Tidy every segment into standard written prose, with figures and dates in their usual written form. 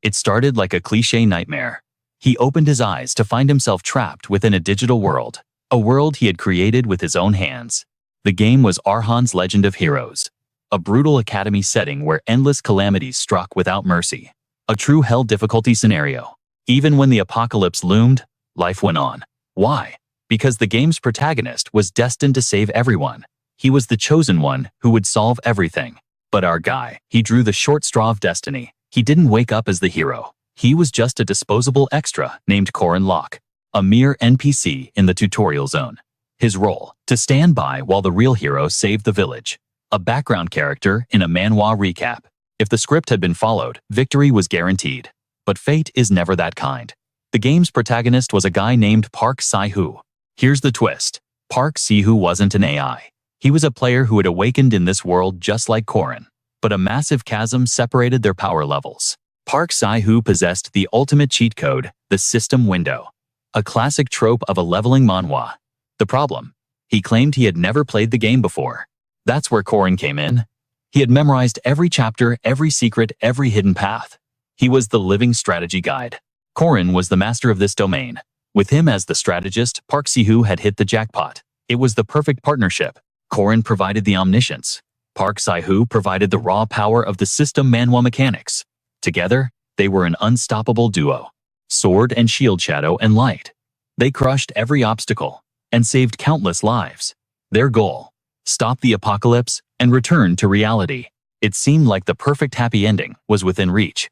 It started like a cliché nightmare. He opened his eyes to find himself trapped within a digital world, a world he had created with his own hands. The game was Arhan's Legend of Heroes, a brutal academy setting where endless calamities struck without mercy. A true hell difficulty scenario. Even when the apocalypse loomed, life went on. Why? Because the game's protagonist was destined to save everyone. He was the chosen one who would solve everything. But our guy, he drew the short straw of destiny. He didn't wake up as the hero. He was just a disposable extra named Corin Lock, a mere NPC in the tutorial zone. His role, to stand by while the real hero saved the village. A background character in a Manhwa recap. If the script had been followed, victory was guaranteed. But fate is never that kind. The game's protagonist was a guy named Park Si-hoo. Here's the twist. Park Si-hoo wasn't an AI. He was a player who had awakened in this world just like Corin. But a massive chasm separated their power levels. Park Si-hoo possessed the ultimate cheat code, the system window. A classic trope of a leveling manhwa. The problem? He claimed he had never played the game before. That's where Corin came in. He had memorized every chapter, every secret, every hidden path. He was the living strategy guide. Corin was the master of this domain. With him as the strategist, Park Si-hoo had hit the jackpot. It was the perfect partnership. Corin provided the omniscience. Park Si-hoo provided the raw power of the system manhwa mechanics. Together, they were an unstoppable duo. Sword and shield, shadow and light. They crushed every obstacle and saved countless lives. Their goal: stop the apocalypse and return to reality. It seemed like the perfect happy ending was within reach.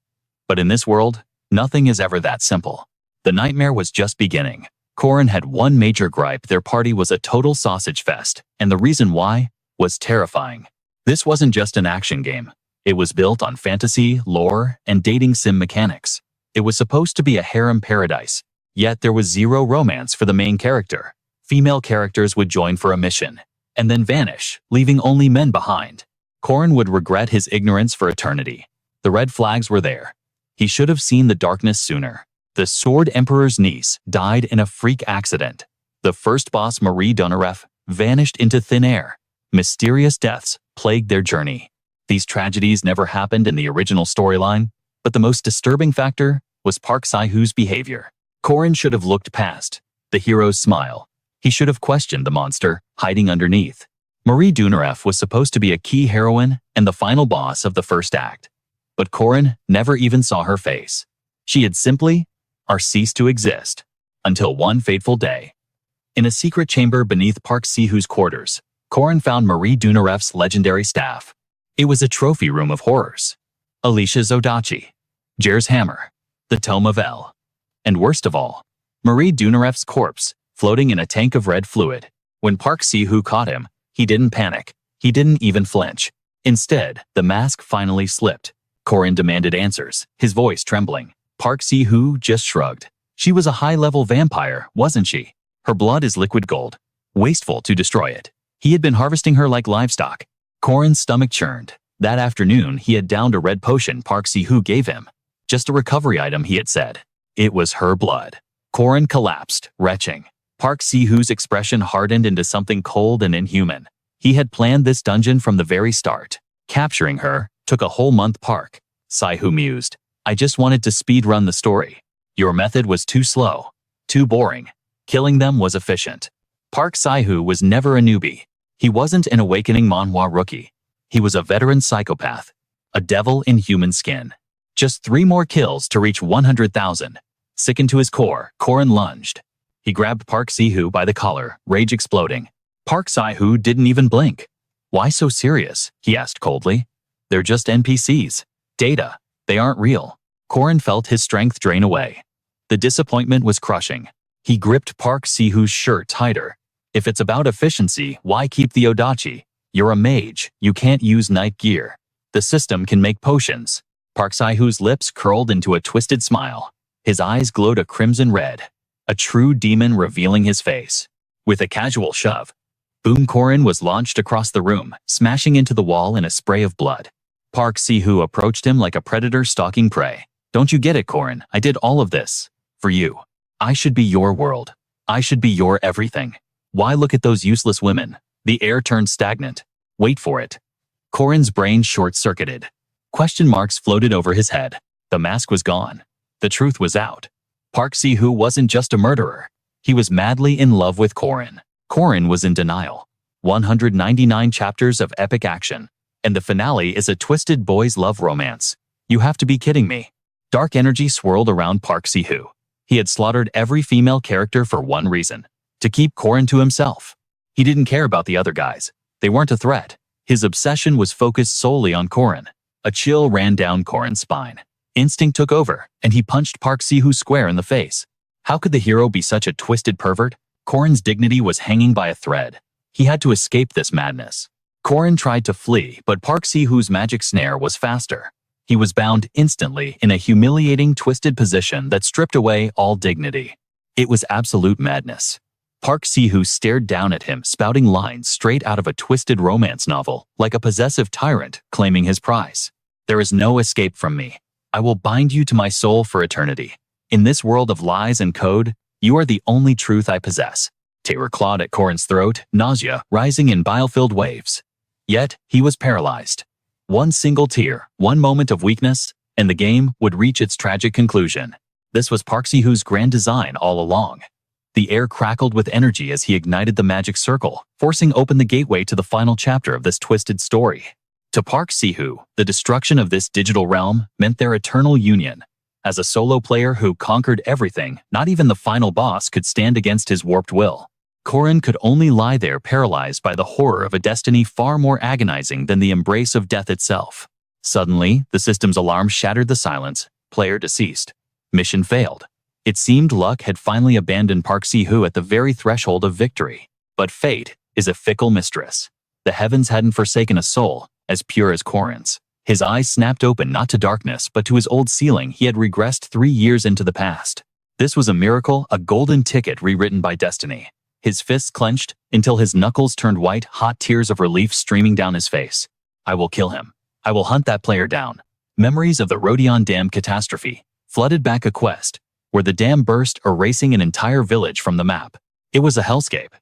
But in this world, nothing is ever that simple. The nightmare was just beginning. Corin had one major gripe: their party was a total sausage fest, and the reason why was terrifying. This wasn't just an action game. It was built on fantasy, lore, and dating sim mechanics. It was supposed to be a harem paradise, yet there was zero romance for the main character. Female characters would join for a mission, and then vanish, leaving only men behind. Corin would regret his ignorance for eternity. The red flags were there. He should have seen the darkness sooner. The Sword Emperor's niece died in a freak accident. The first boss, Marie Donaref, vanished into thin air. Mysterious deaths plagued their journey. These tragedies never happened in the original storyline, but the most disturbing factor was Park Si-hoo's behavior. Corin should have looked past the hero's smile. He should have questioned the monster hiding underneath. Marie Donaref was supposed to be a key heroine and the final boss of the first act. But Corin never even saw her face. She had simply ceased to exist. Until one fateful day. In a secret chamber beneath Park Si-hoo's quarters, Corin found Marie Donaref's legendary staff. It was a trophy room of horrors. Alicia's odachi, Jer's hammer, the tome of El. And worst of all, Marie Donaref's corpse floating in a tank of red fluid. When Park Si-hoo caught him, he didn't panic. He didn't even flinch. Instead, the mask finally slipped. Corin demanded answers, his voice trembling. Park Si-hoo just shrugged. She was a high-level vampire, wasn't she? Her blood is liquid gold. Wasteful to destroy it. He had been harvesting her like livestock. Corin's stomach churned. That afternoon, he had downed a red potion Park Si-hoo gave him. Just a recovery item, he had said. It was her blood. Corin collapsed, retching. Park Si-hoo's expression hardened into something cold and inhuman. He had planned this dungeon from the very start. Capturing her took a whole month. Park Si-hoo mused. I just wanted to speed-run the story. Your method was too slow, too boring. Killing them was efficient. Park Si-hoo was never a newbie. He wasn't an awakening manhwa rookie. He was a veteran psychopath, a devil in human skin. Just 3 more kills to reach 100,000. Sickened to his core, Corin lunged. He grabbed Park Si-hoo by the collar, rage exploding. Park Si-hoo didn't even blink. Why so serious? He asked coldly. They're just NPCs. Data. They aren't real. Corin felt his strength drain away. The disappointment was crushing. He gripped Park Si-hoo's shirt tighter. If it's about efficiency, why keep the odachi? You're a mage. You can't use night gear. The system can make potions. Park Si-hoo's lips curled into a twisted smile. His eyes glowed a crimson red. A true demon revealing his face. With a casual shove, boom, Corin was launched across the room, smashing into the wall in a spray of blood. Park Si-hoo approached him like a predator stalking prey. Don't you get it, Corin? I did all of this for you. I should be your world. I should be your everything. Why look at those useless women? The air turned stagnant. Wait for it. Corin's brain short-circuited. Question marks floated over his head. The mask was gone. The truth was out. Park Si-hoo wasn't just a murderer. He was madly in love with Corin. Corin was in denial. 199 chapters of epic action. And the finale is a twisted boys' love romance. You have to be kidding me. Dark energy swirled around Park Si-hoo. He had slaughtered every female character for one reason: to keep Corin to himself. He didn't care about the other guys. They weren't a threat. His obsession was focused solely on Corin. A chill ran down Corin's spine. Instinct took over, and he punched Park Si-hoo square in the face. How could the hero be such a twisted pervert? Corin's dignity was hanging by a thread. He had to escape this madness. Corin tried to flee, but Park Si-hoo's magic snare was faster. He was bound instantly in a humiliating, twisted position that stripped away all dignity. It was absolute madness. Park Si-hoo stared down at him, spouting lines straight out of a twisted romance novel, like a possessive tyrant claiming his prize. There is no escape from me. I will bind you to my soul for eternity. In this world of lies and code, you are the only truth I possess. Terror clawed at Corin's throat, nausea rising in bile-filled waves. Yet, he was paralyzed. One single tear, one moment of weakness, and the game would reach its tragic conclusion. This was Park Si-hoo's grand design all along. The air crackled with energy as he ignited the magic circle, forcing open the gateway to the final chapter of this twisted story. To Park Si-hoo, the destruction of this digital realm meant their eternal union. As a solo player who conquered everything, not even the final boss could stand against his warped will. Corin could only lie there paralyzed by the horror of a destiny far more agonizing than the embrace of death itself. Suddenly, the system's alarm shattered the silence. Player deceased. Mission failed. It seemed luck had finally abandoned Park Si-hoo at the very threshold of victory. But fate is a fickle mistress. The heavens hadn't forsaken a soul as pure as Corin's. His eyes snapped open not to darkness but to his old ceiling. He had regressed 3 years into the past. This was a miracle, a golden ticket rewritten by destiny. His fists clenched until his knuckles turned white, hot tears of relief streaming down his face. I will kill him. I will hunt that player down. Memories of the Rodion Dam catastrophe flooded back a quest, where the dam burst, erasing an entire village from the map. It was a hellscape.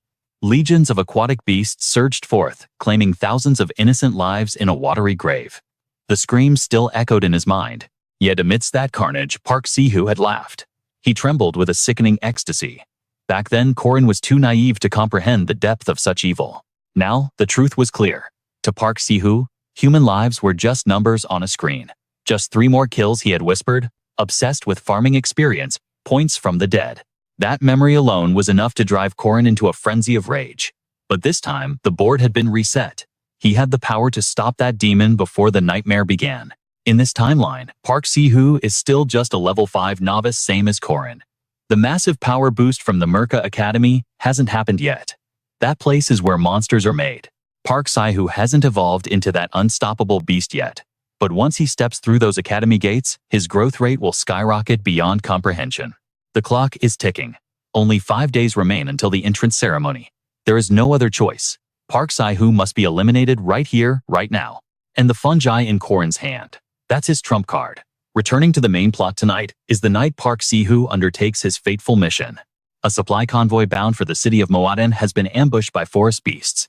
Legions of aquatic beasts surged forth, claiming thousands of innocent lives in a watery grave. The screams still echoed in his mind. Yet amidst that carnage, Park Si-hoo had laughed. He trembled with a sickening ecstasy. Back then, Corin was too naive to comprehend the depth of such evil. Now, the truth was clear. To Park Si-hoo, human lives were just numbers on a screen. Just 3 more kills, he had whispered, obsessed with farming experience, points from the dead. That memory alone was enough to drive Corin into a frenzy of rage. But this time, the board had been reset. He had the power to stop that demon before the nightmare began. In this timeline, Park Si-hoo is still just a level 5 novice, same as Corin. The massive power boost from the Merca Academy hasn't happened yet. That place is where monsters are made. Park Si-hoo hasn't evolved into that unstoppable beast yet. But once he steps through those academy gates, his growth rate will skyrocket beyond comprehension. The clock is ticking. Only 5 days remain until the entrance ceremony. There is no other choice. Park Si-hoo must be eliminated right here, right now. And the fungi in Corin's hand. That's his trump card. Returning to the main plot tonight is the night Park Si-hoo undertakes his fateful mission. A supply convoy bound for the city of Moaden has been ambushed by forest beasts.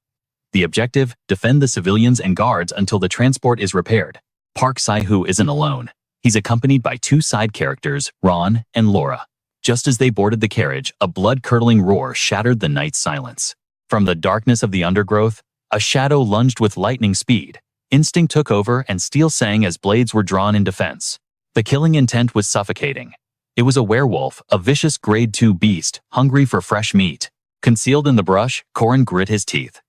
The objective: defend the civilians and guards until the transport is repaired. Park Si-hoo isn't alone. He's accompanied by 2 side characters, Ron and Laura. Just as they boarded the carriage, a blood-curdling roar shattered the night's silence. From the darkness of the undergrowth, a shadow lunged with lightning speed. Instinct took over and steel sang as blades were drawn in defense. The killing intent was suffocating. It was a werewolf, a vicious grade 2 beast, hungry for fresh meat. Concealed in the brush, Corin grit his teeth.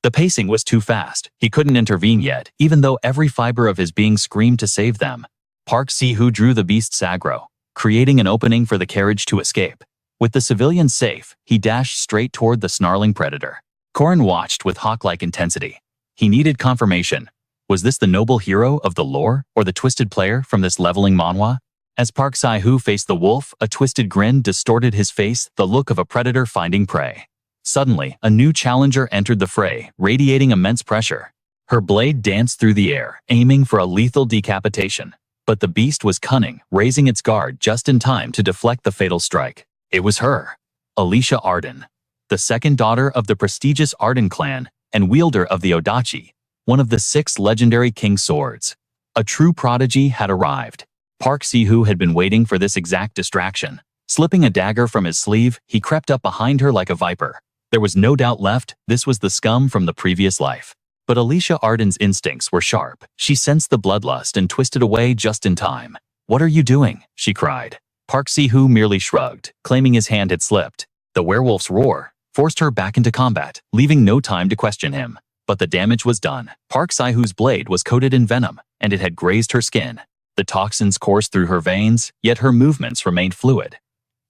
The pacing was too fast. He couldn't intervene yet, even though every fiber of his being screamed to save them. Park Si-hoo drew the beast's aggro, creating an opening for the carriage to escape. With the civilians safe, he dashed straight toward the snarling predator. Corin watched with hawk-like intensity. He needed confirmation. Was this the noble hero of the lore, or the twisted player from this leveling manhwa? As Park Si-hoo faced the wolf, a twisted grin distorted his face, the look of a predator finding prey. Suddenly, a new challenger entered the fray, radiating immense pressure. Her blade danced through the air, aiming for a lethal decapitation. But the beast was cunning, raising its guard just in time to deflect the fatal strike. It was her, Alicia Arden, the second daughter of the prestigious Arden clan and wielder of the Odachi, one of the 6 legendary king swords. A true prodigy had arrived. Park Si-hoo had been waiting for this exact distraction. Slipping a dagger from his sleeve, he crept up behind her like a viper. There was no doubt left, this was the scum from the previous life. But Alicia Arden's instincts were sharp. She sensed the bloodlust and twisted away just in time. "What are you doing?" she cried. Park Si-hoo merely shrugged, claiming his hand had slipped. The werewolf's roar forced her back into combat, leaving no time to question him. But the damage was done. Park Si-hoo's blade was coated in venom, and it had grazed her skin. The toxins coursed through her veins, yet her movements remained fluid.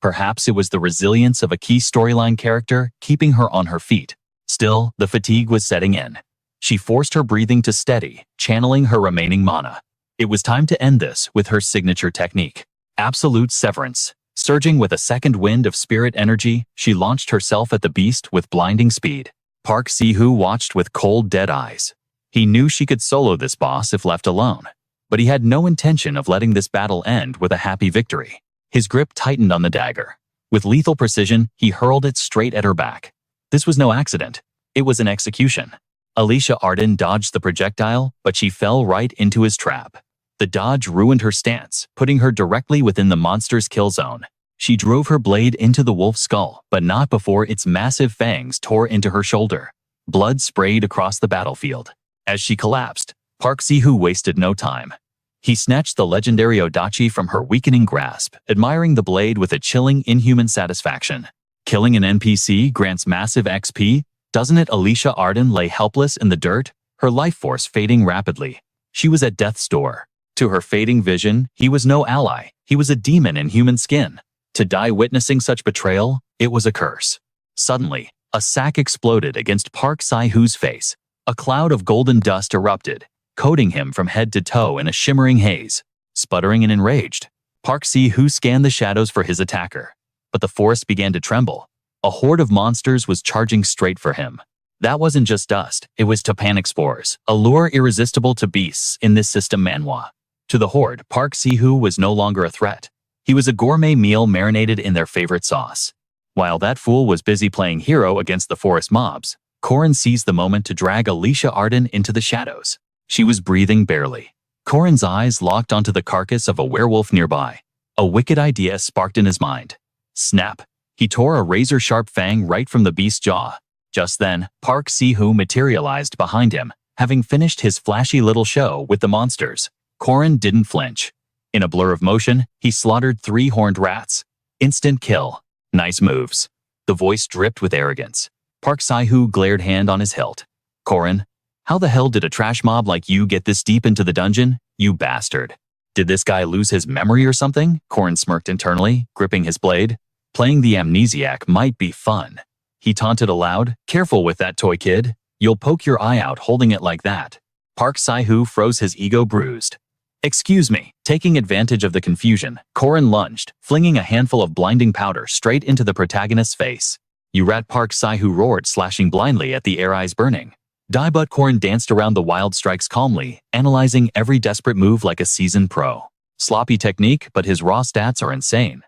Perhaps it was the resilience of a key storyline character keeping her on her feet. Still, the fatigue was setting in. She forced her breathing to steady, channeling her remaining mana. It was time to end this with her signature technique. Absolute severance. Surging with a second wind of spirit energy, she launched herself at the beast with blinding speed. Park Si-hoo watched with cold, dead eyes. He knew she could solo this boss if left alone. But he had no intention of letting this battle end with a happy victory. His grip tightened on the dagger. With lethal precision, he hurled it straight at her back. This was no accident. It was an execution. Alicia Arden dodged the projectile, but she fell right into his trap. The dodge ruined her stance, putting her directly within the monster's kill zone. She drove her blade into the wolf's skull, but not before its massive fangs tore into her shoulder. Blood sprayed across the battlefield. As she collapsed, Park Si-hoo wasted no time. He snatched the legendary Odachi from her weakening grasp, admiring the blade with a chilling, inhuman satisfaction. Killing an NPC grants massive XP, doesn't it? Alicia Arden lay helpless in the dirt, her life force fading rapidly. She was at death's door. To her fading vision, he was no ally. He was a demon in human skin. To die witnessing such betrayal, it was a curse. Suddenly, a sack exploded against Park Si-hoo's face. A cloud of golden dust erupted, coating him from head to toe in a shimmering haze. Sputtering and enraged, Park Si-hoo scanned the shadows for his attacker. But the forest began to tremble. A horde of monsters was charging straight for him. That wasn't just dust, it was topanic spores, a lure irresistible to beasts in this system Manhwa. To the horde, Park Si-hoo was no longer a threat. He was a gourmet meal marinated in their favorite sauce. While that fool was busy playing hero against the forest mobs, Corin seized the moment to drag Alicia Arden into the shadows. She was breathing barely. Corin's eyes locked onto the carcass of a werewolf nearby. A wicked idea sparked in his mind. Snap! He tore a razor-sharp fang right from the beast's jaw. Just then, Park Si-hoo materialized behind him, having finished his flashy little show with the monsters. Corin didn't flinch. In a blur of motion, he slaughtered 3 horned rats. Instant kill. Nice moves. The voice dripped with arrogance. Park Si-hoo glared hand on his hilt. "Corin, how the hell did a trash mob like you get this deep into the dungeon, you bastard? Did this guy lose his memory or something?" Corin smirked internally, gripping his blade. Playing the amnesiac might be fun. He taunted aloud, "Careful with that toy, kid. You'll poke your eye out holding it like that." Park Si-hoo froze, his ego bruised. "Excuse me." Taking advantage of the confusion, Corin lunged, flinging a handful of blinding powder straight into the protagonist's face. "You rat!" Park Si-hoo roared, slashing blindly at the air, eyes burning. Die, but Corin danced around the wild strikes calmly, analyzing every desperate move like a seasoned pro. Sloppy technique, but his raw stats are insane.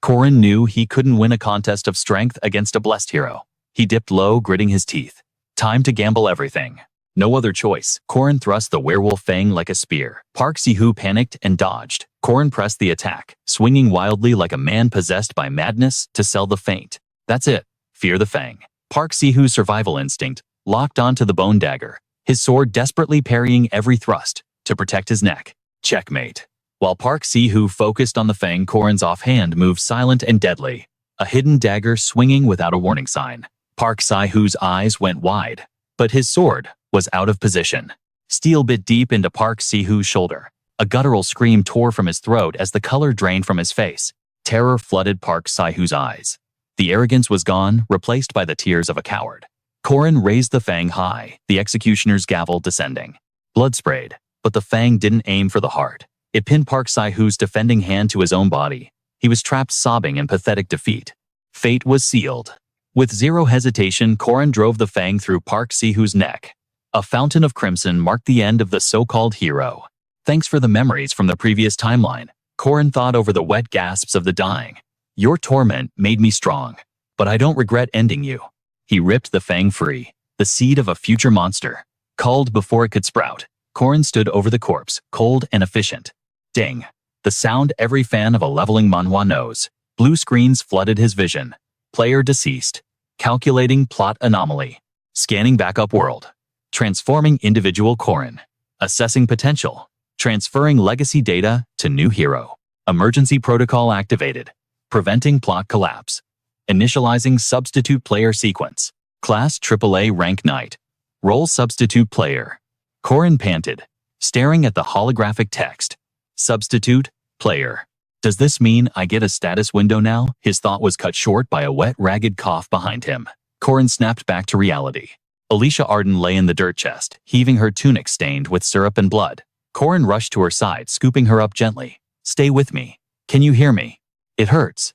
Corin knew he couldn't win a contest of strength against a blessed hero. He dipped low, gritting his teeth. Time to gamble everything. No other choice. Corin thrust the werewolf fang like a spear. Park Si-hoo panicked and dodged. Corin pressed the attack, swinging wildly like a man possessed by madness to sell the faint. That's it. Fear the fang. Park Si-hoo's survival instinct locked onto the bone dagger, his sword desperately parrying every thrust to protect his neck. Checkmate. While Park Si-hoo focused on the fang, Corin's offhand moved silent and deadly, a hidden dagger swinging without a warning sign. Park Si-hoo's eyes went wide, but his sword was out of position. Steel bit deep into Park Si-hoo's shoulder. A guttural scream tore from his throat as the color drained from his face. Terror flooded Park Si-hoo's eyes. The arrogance was gone, replaced by the tears of a coward. Corin raised the fang high, the executioner's gavel descending. Blood sprayed, but the fang didn't aim for the heart. It pinned Park Si-hoo's defending hand to his own body. He was trapped, sobbing in pathetic defeat. Fate was sealed. With zero hesitation, Corin drove the fang through Park Si-hoo's neck. A fountain of crimson marked the end of the so-called hero. Thanks for the memories from the previous timeline. Corin thought over the wet gasps of the dying. Your torment made me strong, but I don't regret ending you. He ripped the fang free, the seed of a future monster. Culled before it could sprout, Corin stood over the corpse, cold and efficient. Ding. The sound every fan of a leveling manhwa knows. Blue screens flooded his vision. Player deceased. Calculating plot anomaly. Scanning backup world. Transforming individual Corin. Assessing potential. Transferring legacy data to new hero. Emergency protocol activated. Preventing plot collapse. Initializing substitute player sequence. Class AAA rank knight. Role substitute player. Corin panted, staring at the holographic text. Substitute player. Does this mean I get a status window now? His thought was cut short by a wet, ragged cough behind him. Corin snapped back to reality. Alicia Arden lay in the dirt chest, heaving her tunic stained with syrup and blood. Corin rushed to her side, scooping her up gently. Stay with me. Can you hear me? It hurts.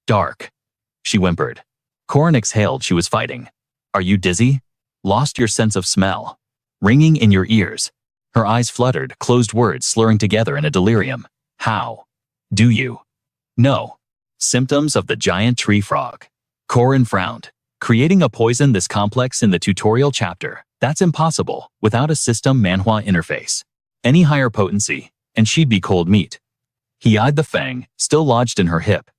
Dark. She whimpered. Corin exhaled. She was fighting. Are you dizzy? Lost your sense of smell? Ringing in your ears. Her eyes fluttered, closed words slurring together in a delirium. How? Do you? No. Symptoms of the giant tree frog. Corin frowned. Creating a poison this complex in the tutorial chapter, that's impossible without a system manhwa interface. Any higher potency, and she'd be cold meat. He eyed the fang, still lodged in her hip.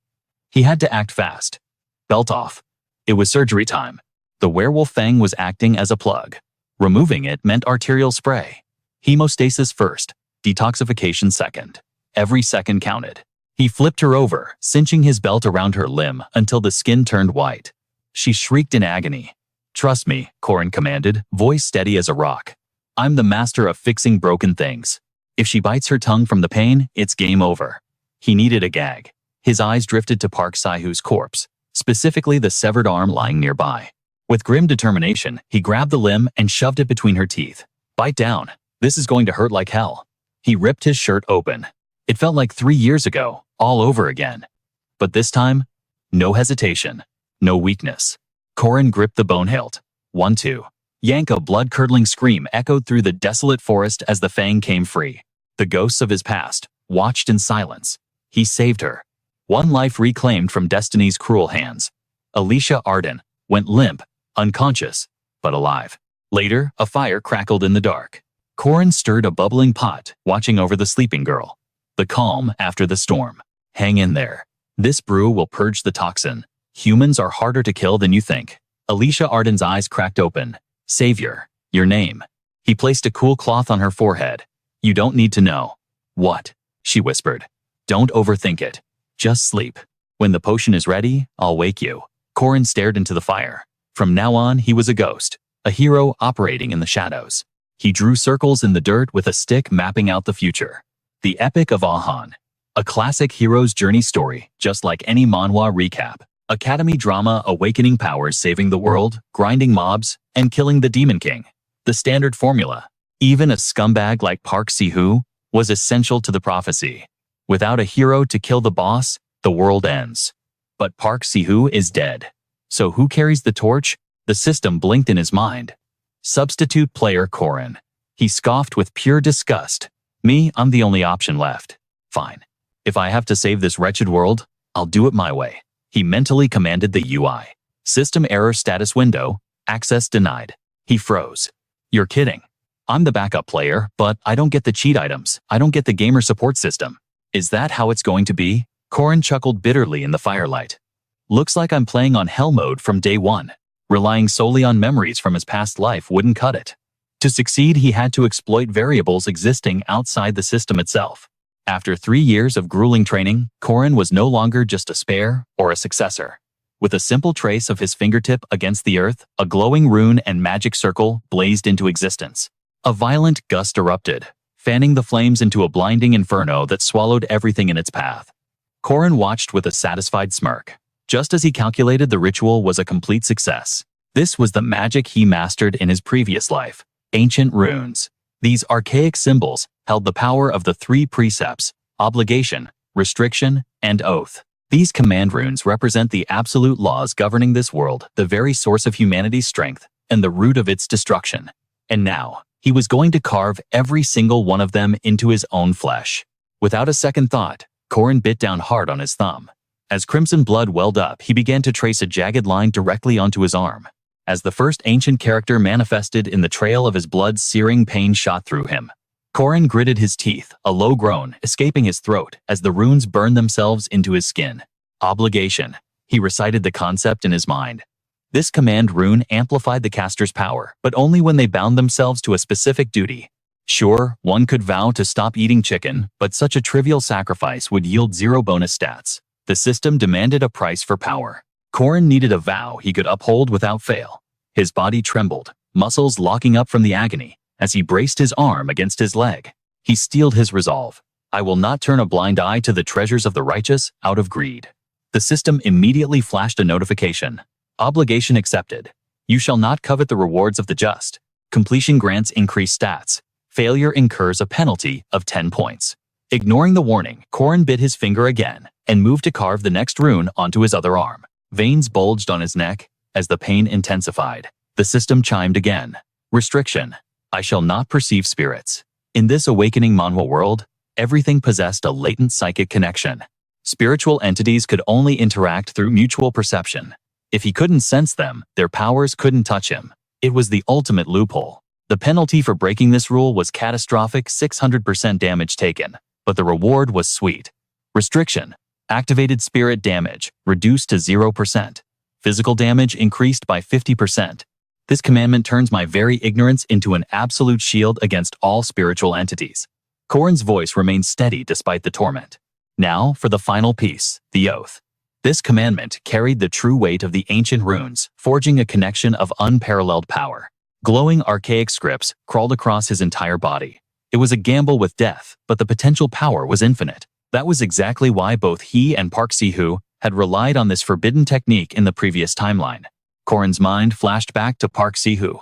He had to act fast. Belt off. It was surgery time. The werewolf fang was acting as a plug. Removing it meant arterial spray. Hemostasis first, detoxification second. Every second counted. He flipped her over, cinching his belt around her limb until the skin turned white. She shrieked in agony. Trust me, Corin commanded, voice steady as a rock. I'm the master of fixing broken things. If she bites her tongue from the pain, it's game over. He needed a gag. His eyes drifted to Park Sai-hoo's corpse, specifically the severed arm lying nearby. With grim determination, he grabbed the limb and shoved it between her teeth. Bite down. This is going to hurt like hell. He ripped his shirt open. It felt like 3 years ago, all over again. But this time, no hesitation, no weakness. Corin gripped the bone hilt. 1-2. Yank, a blood-curdling scream echoed through the desolate forest as the fang came free. The ghosts of his past watched in silence. He saved her. One life reclaimed from destiny's cruel hands. Alicia Arden went limp, unconscious, but alive. Later, a fire crackled in the dark. Corin stirred a bubbling pot, watching over the sleeping girl. The calm after the storm. Hang in there. This brew will purge the toxin. Humans are harder to kill than you think. Alicia Arden's eyes cracked open. Savior, your name. He placed a cool cloth on her forehead. You don't need to know. What? She whispered. Don't overthink it. Just sleep. When the potion is ready, I'll wake you. Corin stared into the fire. From now on, he was a ghost, a hero operating in the shadows. He drew circles in the dirt with a stick mapping out the future. The Epic of Ahan. A classic hero's journey story, just like any manhwa recap. Academy drama, awakening powers, saving the world, grinding mobs, and killing the Demon King. The standard formula. Even a scumbag like Park Sai-hoo was essential to the prophecy. Without a hero to kill the boss, the world ends. But Park Sai-hoo is dead. So who carries the torch? The system blinked in his mind. Substitute player Corin. He scoffed with pure disgust. Me, I'm the only option left. Fine. If I have to save this wretched world, I'll do it my way. He mentally commanded the UI. System error status window, access denied. He froze. You're kidding. I'm the backup player, but I don't get the cheat items. I don't get the gamer support system. Is that how it's going to be? Corin chuckled bitterly in the firelight. Looks like I'm playing on hell mode from day one. Relying solely on memories from his past life wouldn't cut it. To succeed, he had to exploit variables existing outside the system itself. After 3 years of grueling training, Corin was no longer just a spare or a successor. With a simple trace of his fingertip against the earth, a glowing rune and magic circle blazed into existence. A violent gust erupted, fanning the flames into a blinding inferno that swallowed everything in its path. Corin watched with a satisfied smirk. Just as he calculated, the ritual was a complete success. This was the magic he mastered in his previous life. Ancient runes. These archaic symbols held the power of the 3 precepts: obligation, restriction, and oath. These command runes represent the absolute laws governing this world, the very source of humanity's strength, and the root of its destruction. And now, he was going to carve every single one of them into his own flesh. Without a second thought, Corin bit down hard on his thumb. As crimson blood welled up, he began to trace a jagged line directly onto his arm. As the first ancient character manifested in the trail of his blood, searing pain shot through him. Corin gritted his teeth, a low groan escaping his throat as the runes burned themselves into his skin. Obligation. He recited the concept in his mind. This command rune amplified the caster's power, but only when they bound themselves to a specific duty. Sure, one could vow to stop eating chicken, but such a trivial sacrifice would yield 0 bonus stats. The system demanded a price for power. Corin needed a vow he could uphold without fail. His body trembled, muscles locking up from the agony, as he braced his arm against his leg. He steeled his resolve. I will not turn a blind eye to the treasures of the righteous out of greed. The system immediately flashed a notification. Obligation accepted. You shall not covet the rewards of the just. Completion grants increased stats. Failure incurs a penalty of 10 points. Ignoring the warning, Corin bit his finger again and moved to carve the next rune onto his other arm. Veins bulged on his neck as the pain intensified. The system chimed again. Restriction. I shall not perceive spirits. In this awakening Manhwa world, everything possessed a latent psychic connection. Spiritual entities could only interact through mutual perception. If he couldn't sense them, their powers couldn't touch him. It was the ultimate loophole. The penalty for breaking this rule was catastrophic 600% damage taken, but the reward was sweet. Restriction. Activated spirit damage, reduced to 0%. Physical damage increased by 50%. This commandment turns my very ignorance into an absolute shield against all spiritual entities. Corin's voice remained steady despite the torment. Now, for the final piece, the oath. This commandment carried the true weight of the ancient runes, forging a connection of unparalleled power. Glowing archaic scripts crawled across his entire body. It was a gamble with death, but the potential power was infinite. That was exactly why both he and Park Si-hoo had relied on this forbidden technique in the previous timeline. Corin's mind flashed back to Park Si-hoo.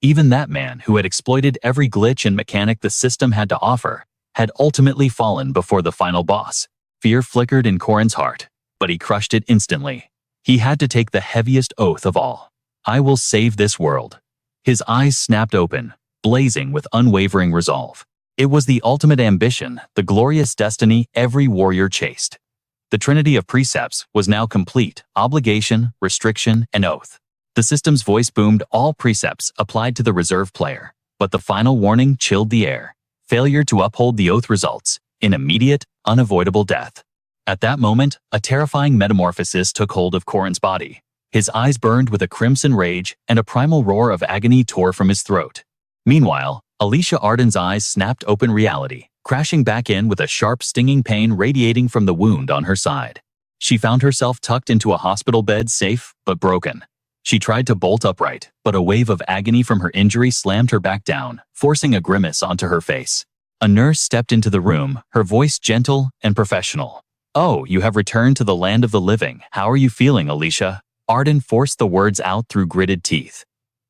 Even that man who had exploited every glitch and mechanic the system had to offer had ultimately fallen before the final boss. Fear flickered in Corin's heart, but he crushed it instantly. He had to take the heaviest oath of all. I will save this world. His eyes snapped open, blazing with unwavering resolve. It was the ultimate ambition, the glorious destiny every warrior chased. The trinity of precepts was now complete: obligation, restriction, and oath. The system's voice boomed all precepts applied to the reserve player, but the final warning chilled the air. Failure to uphold the oath results in immediate, unavoidable death. At that moment, a terrifying metamorphosis took hold of Corin's body. His eyes burned with a crimson rage, and a primal roar of agony tore from his throat. Meanwhile, Alicia Arden's eyes snapped open reality, crashing back in with a sharp stinging pain radiating from the wound on her side. She found herself tucked into a hospital bed, safe but broken. She tried to bolt upright, but a wave of agony from her injury slammed her back down, forcing a grimace onto her face. A nurse stepped into the room, her voice gentle and professional. "Oh, you have returned to the land of the living. How are you feeling, Alicia?" Arden forced the words out through gritted teeth.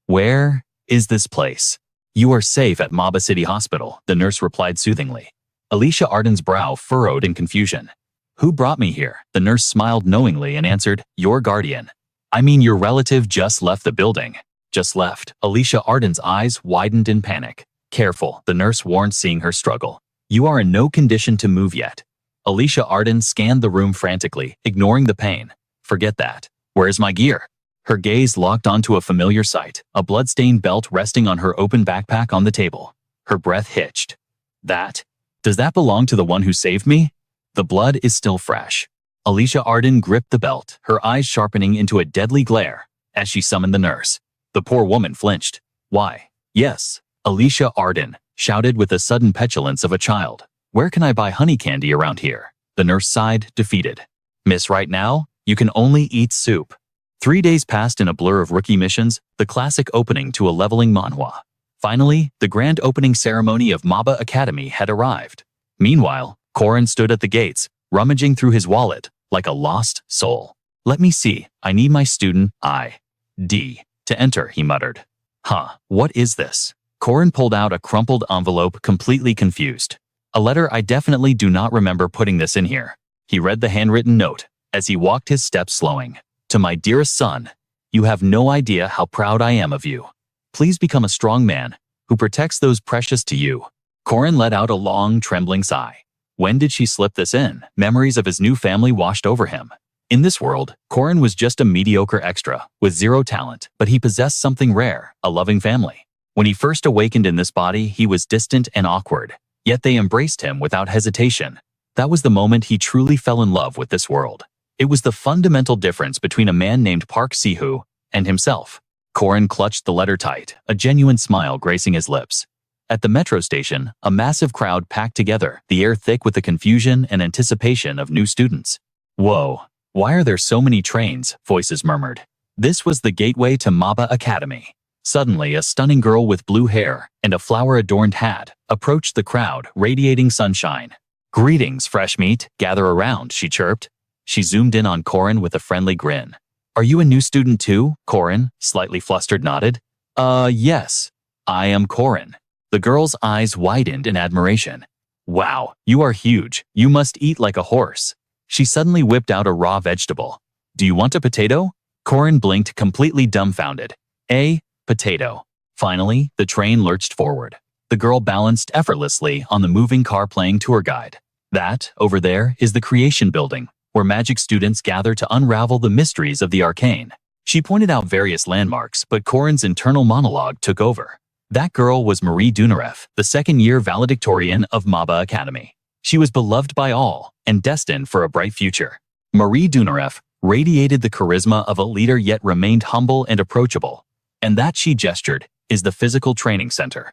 "Where is this place?" "You are safe at Maba City Hospital," the nurse replied soothingly. Alicia Arden's brow furrowed in confusion. "Who brought me here?" The nurse smiled knowingly and answered, "Your guardian." "I mean, your relative just left the building." "Just left." Alicia Arden's eyes widened in panic. "Careful," the nurse warned, seeing her struggle. "You are in no condition to move yet." Alicia Arden scanned the room frantically, ignoring the pain. "Forget that. Where's my gear?" Her gaze locked onto a familiar sight, a bloodstained belt resting on her open backpack on the table. Her breath hitched. Does that belong to the one who saved me?" "The blood is still fresh." Alicia Arden gripped the belt, her eyes sharpening into a deadly glare as she summoned the nurse. The poor woman flinched. "Why? Yes." Alicia Arden shouted with the sudden petulance of a child. "Where can I buy honey candy around here?" The nurse sighed, defeated. "Miss, right now, you can only eat soup." 3 days passed in a blur of rookie missions, the classic opening to a leveling manhwa. Finally, the grand opening ceremony of Maba Academy had arrived. Meanwhile, Corin stood at the gates, rummaging through his wallet like a lost soul. "Let me see, I need my student ID to enter," he muttered. "Huh, what is this?" Corin pulled out a crumpled envelope, completely confused. "A letter. I definitely do not remember putting this in here." He read the handwritten note as he walked, his steps slowing. "To my dearest son, you have no idea how proud I am of you. Please become a strong man who protects those precious to you." Corin let out a long, trembling sigh. When did she slip this in? Memories of his new family washed over him. In this world, Corin was just a mediocre extra with 0 talent, but he possessed something rare, a loving family. When he first awakened in this body, he was distant and awkward. Yet they embraced him without hesitation. That was the moment he truly fell in love with this world. It was the fundamental difference between a man named Park Si-hoo and himself. Corin clutched the letter tight, a genuine smile gracing his lips. At the metro station, a massive crowd packed together, the air thick with the confusion and anticipation of new students. Whoa, why are there so many trains? Voices murmured. This was the gateway to Maba Academy. Suddenly, a stunning girl with blue hair and a flower-adorned hat approached the crowd, radiating sunshine. Greetings, fresh meat. Gather around, she chirped. She zoomed in on Corin with a friendly grin. Are you a new student too? Corin, slightly flustered, nodded. Yes. I am Corin. The girl's eyes widened in admiration. Wow, you are huge. You must eat like a horse. She suddenly whipped out a raw vegetable. Do you want a potato? Corin blinked, completely dumbfounded. A potato. Finally, the train lurched forward. The girl balanced effortlessly on the moving car playing tour guide. That, over there, is the Creation Building, where magic students gather to unravel the mysteries of the arcane. She pointed out various landmarks, but Corin's internal monologue took over. That girl was Marie Dunarev, the second-year valedictorian of Maba Academy. She was beloved by all and destined for a bright future. Marie Dunarev radiated the charisma of a leader yet remained humble and approachable. And that, she gestured, is the physical training center.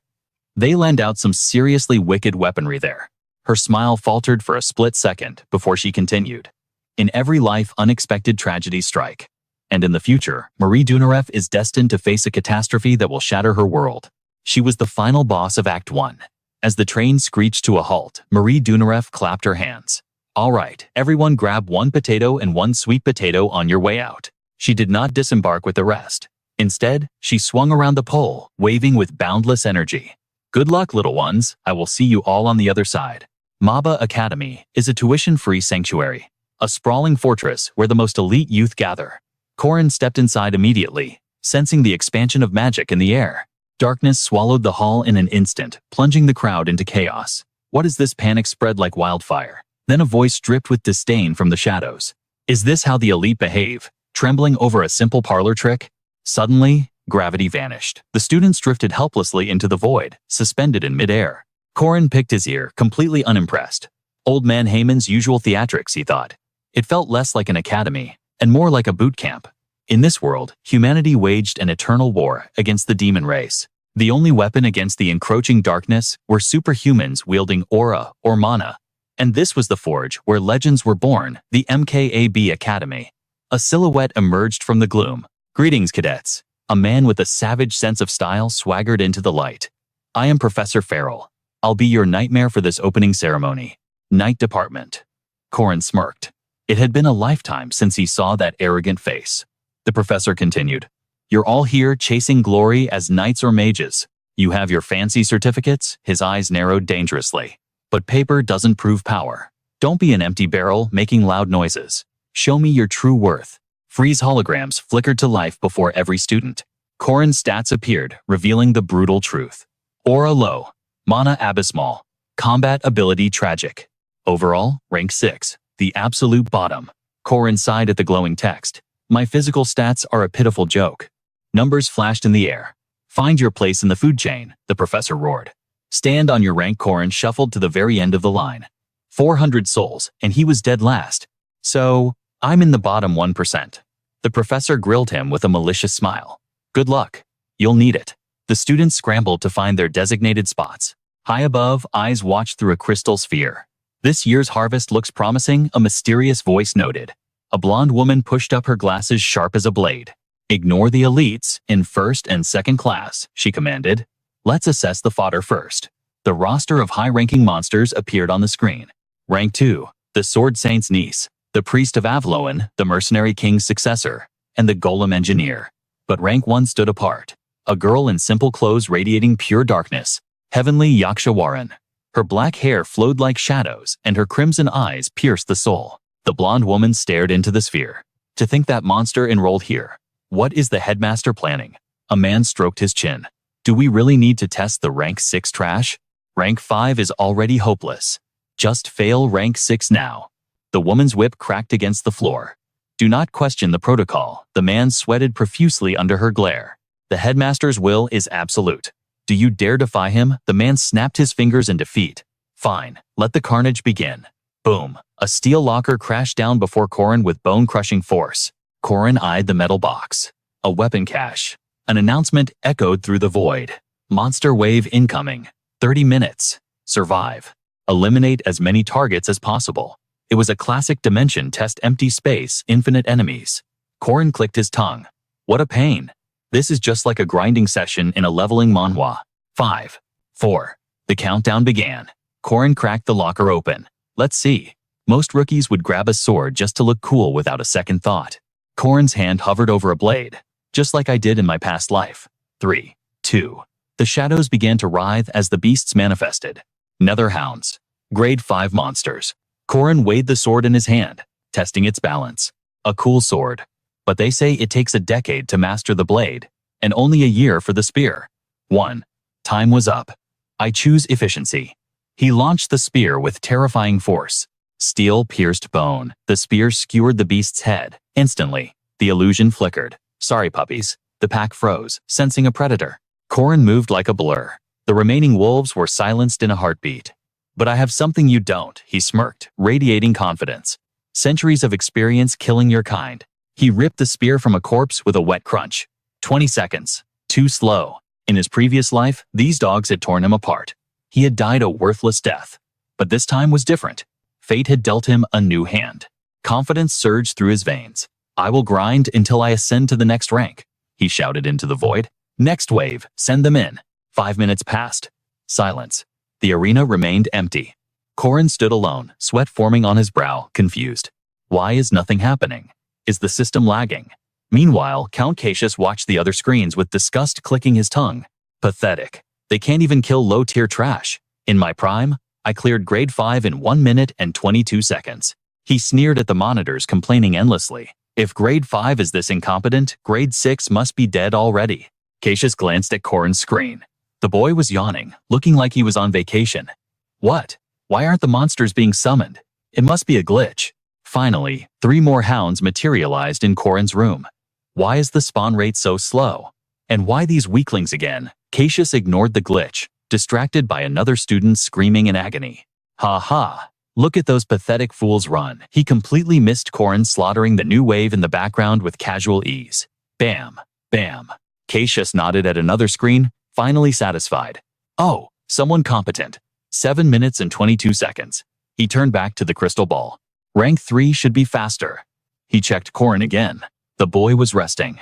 They lend out some seriously wicked weaponry there. Her smile faltered for a split second before she continued. In every life, unexpected tragedies strike. And in the future, Marie Dunarev is destined to face a catastrophe that will shatter her world. She was the final boss of Act 1. As the train screeched to a halt, Marie Dunarev clapped her hands. All right, everyone grab one potato and one sweet potato on your way out. She did not disembark with the rest. Instead, she swung around the pole, waving with boundless energy. Good luck, little ones. I will see you all on the other side. Maba Academy is a tuition-free sanctuary, a sprawling fortress where the most elite youth gather. Corin stepped inside immediately, sensing the expansion of magic in the air. Darkness swallowed the hall in an instant, plunging the crowd into chaos. What is this? Panic spread like wildfire. Then a voice dripped with disdain from the shadows. Is this how the elite behave? Trembling over a simple parlor trick? Suddenly, gravity vanished. The students drifted helplessly into the void, suspended in midair. Corin picked his ear, completely unimpressed. Old man Heyman's usual theatrics, he thought. It felt less like an academy, and more like a boot camp. In this world, humanity waged an eternal war against the demon race. The only weapon against the encroaching darkness were superhumans wielding aura or mana. And this was the forge where legends were born, the MKAB Academy. A silhouette emerged from the gloom. Greetings, cadets. A man with a savage sense of style swaggered into the light. I am Professor Farrell. I'll be your nightmare for this opening ceremony. Night Department. Corin smirked. It had been a lifetime since he saw that arrogant face. The professor continued. You're all here chasing glory as knights or mages. You have your fancy certificates. His eyes narrowed dangerously. But paper doesn't prove power. Don't be an empty barrel making loud noises. Show me your true worth. Freeze holograms flickered to life before every student. Corin's stats appeared, revealing the brutal truth. Aura low. Mana abysmal. Combat ability tragic. Overall, rank 6. The absolute bottom. Corin sighed at the glowing text. My physical stats are a pitiful joke. Numbers flashed in the air. Find your place in the food chain, the professor roared. Stand on your rank. Corin shuffled to the very end of the line. 400 souls, and he was dead last. So, I'm in the bottom 1%. The professor grilled him with a malicious smile. Good luck. You'll need it. The students scrambled to find their designated spots. High above, eyes watched through a crystal sphere. This year's harvest looks promising, a mysterious voice noted. A blonde woman pushed up her glasses sharp as a blade. Ignore the elites in first and second class, she commanded. Let's assess the fodder first. The roster of high-ranking monsters appeared on the screen. Rank 2, the Sword Saint's niece, the Priest of Avloan, the Mercenary King's successor, and the Golem Engineer. But rank 1 stood apart. A girl in simple clothes radiating pure darkness, heavenly Yakshawaran. Her black hair flowed like shadows, and her crimson eyes pierced the soul. The blonde woman stared into the sphere. To think that monster enrolled here. What is the headmaster planning? A man stroked his chin. Do we really need to test the rank 6 trash? Rank 5 is already hopeless. Just fail rank 6 now. The woman's whip cracked against the floor. Do not question the protocol. The man sweated profusely under her glare. The headmaster's will is absolute. Do you dare defy him? The man snapped his fingers in defeat. Fine, let the carnage begin. Boom. A steel locker crashed down before Corin with bone-crushing force. Corin eyed the metal box. A weapon cache. An announcement echoed through the void. Monster wave incoming. 30 minutes. Survive. Eliminate as many targets as possible. It was a classic dimension test: empty space, infinite enemies. Corin clicked his tongue. What a pain. This is just like a grinding session in a leveling manhwa. 5, 4. The countdown began. Corin cracked the locker open. Let's see. Most rookies would grab a sword just to look cool without a second thought. Corin's hand hovered over a blade, just like I did in my past life. 3, 2. The shadows began to writhe as the beasts manifested. Netherhounds. Grade 5 monsters. Corin weighed the sword in his hand, testing its balance. A cool sword. But they say it takes a decade to master the blade, and only a year for the spear. 1. Time was up. I choose efficiency. He launched the spear with terrifying force. Steel pierced bone. The spear skewered the beast's head. Instantly, the illusion flickered. Sorry, puppies. The pack froze, sensing a predator. Corin moved like a blur. The remaining wolves were silenced in a heartbeat. But I have something you don't, he smirked, radiating confidence. Centuries of experience killing your kind. He ripped the spear from a corpse with a wet crunch. 20 seconds. Too slow. In his previous life, these dogs had torn him apart. He had died a worthless death. But this time was different. Fate had dealt him a new hand. Confidence surged through his veins. I will grind until I ascend to the next rank, he shouted into the void. Next wave, send them in. 5 minutes passed. Silence. The arena remained empty. Corin stood alone, sweat forming on his brow, confused. Why is nothing happening? Is the system lagging? Meanwhile, Count Cassius watched the other screens with disgust, clicking his tongue. Pathetic. They can't even kill low-tier trash. In my prime, I cleared grade 5 in 1 minute and 22 seconds. He sneered at the monitors, complaining endlessly. If grade 5 is this incompetent, grade 6 must be dead already. Cassius glanced at Corin's screen. The boy was yawning, looking like he was on vacation. What? Why aren't the monsters being summoned? It must be a glitch. Finally, 3 more hounds materialized in Corin's room. Why is the spawn rate so slow? And why these weaklings again? Cassius ignored the glitch, distracted by another student screaming in agony. Ha ha! Look at those pathetic fools run. He completely missed Corin slaughtering the new wave in the background with casual ease. Bam! Bam! Cassius nodded at another screen, finally satisfied. Oh, someone competent. 7 minutes and 22 seconds. He turned back to the crystal ball. Rank 3 should be faster. He checked Corin again. The boy was resting.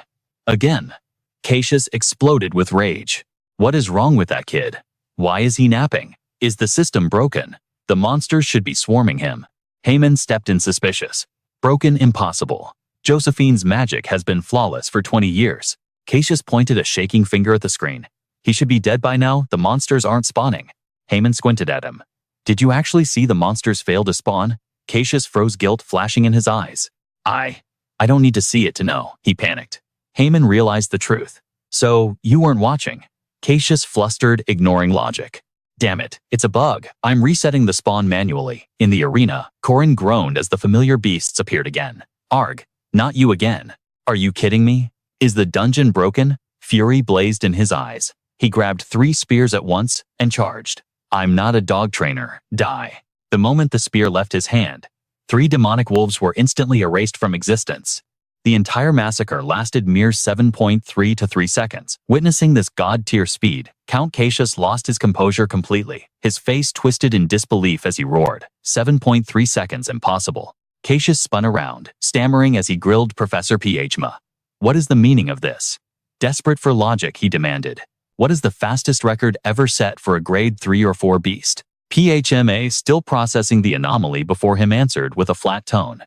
Again. Cassius exploded with rage. What is wrong with that kid? Why is he napping? Is the system broken? The monsters should be swarming him. Heyman stepped in suspicious. Broken, impossible. Josephine's magic has been flawless for 20 years. Cassius pointed a shaking finger at the screen. He should be dead by now, the monsters aren't spawning. Heyman squinted at him. Did you actually see the monsters fail to spawn? Cassius froze, guilt flashing in his eyes. I don't need to see it to know, he panicked. Heyman realized the truth. So, you weren't watching. Cassius flustered, ignoring logic. Damn it, it's a bug. I'm resetting the spawn manually. In the arena, Corin groaned as the familiar beasts appeared again. Arg, not you again. Are you kidding me? Is the dungeon broken? Fury blazed in his eyes. He grabbed 3 spears at once and charged. I'm not a dog trainer. Die. The moment the spear left his hand, 3 demonic wolves were instantly erased from existence. The entire massacre lasted mere 7.3 to 3 seconds. Witnessing this god-tier speed, Count Cassius lost his composure completely. His face twisted in disbelief as he roared. 7.3 seconds, impossible. Cassius spun around, stammering as he grilled Professor Phma. What is the meaning of this? Desperate for logic, he demanded. What is the fastest record ever set for a grade 3 or 4 beast? Phma, still processing the anomaly before him, answered with a flat tone.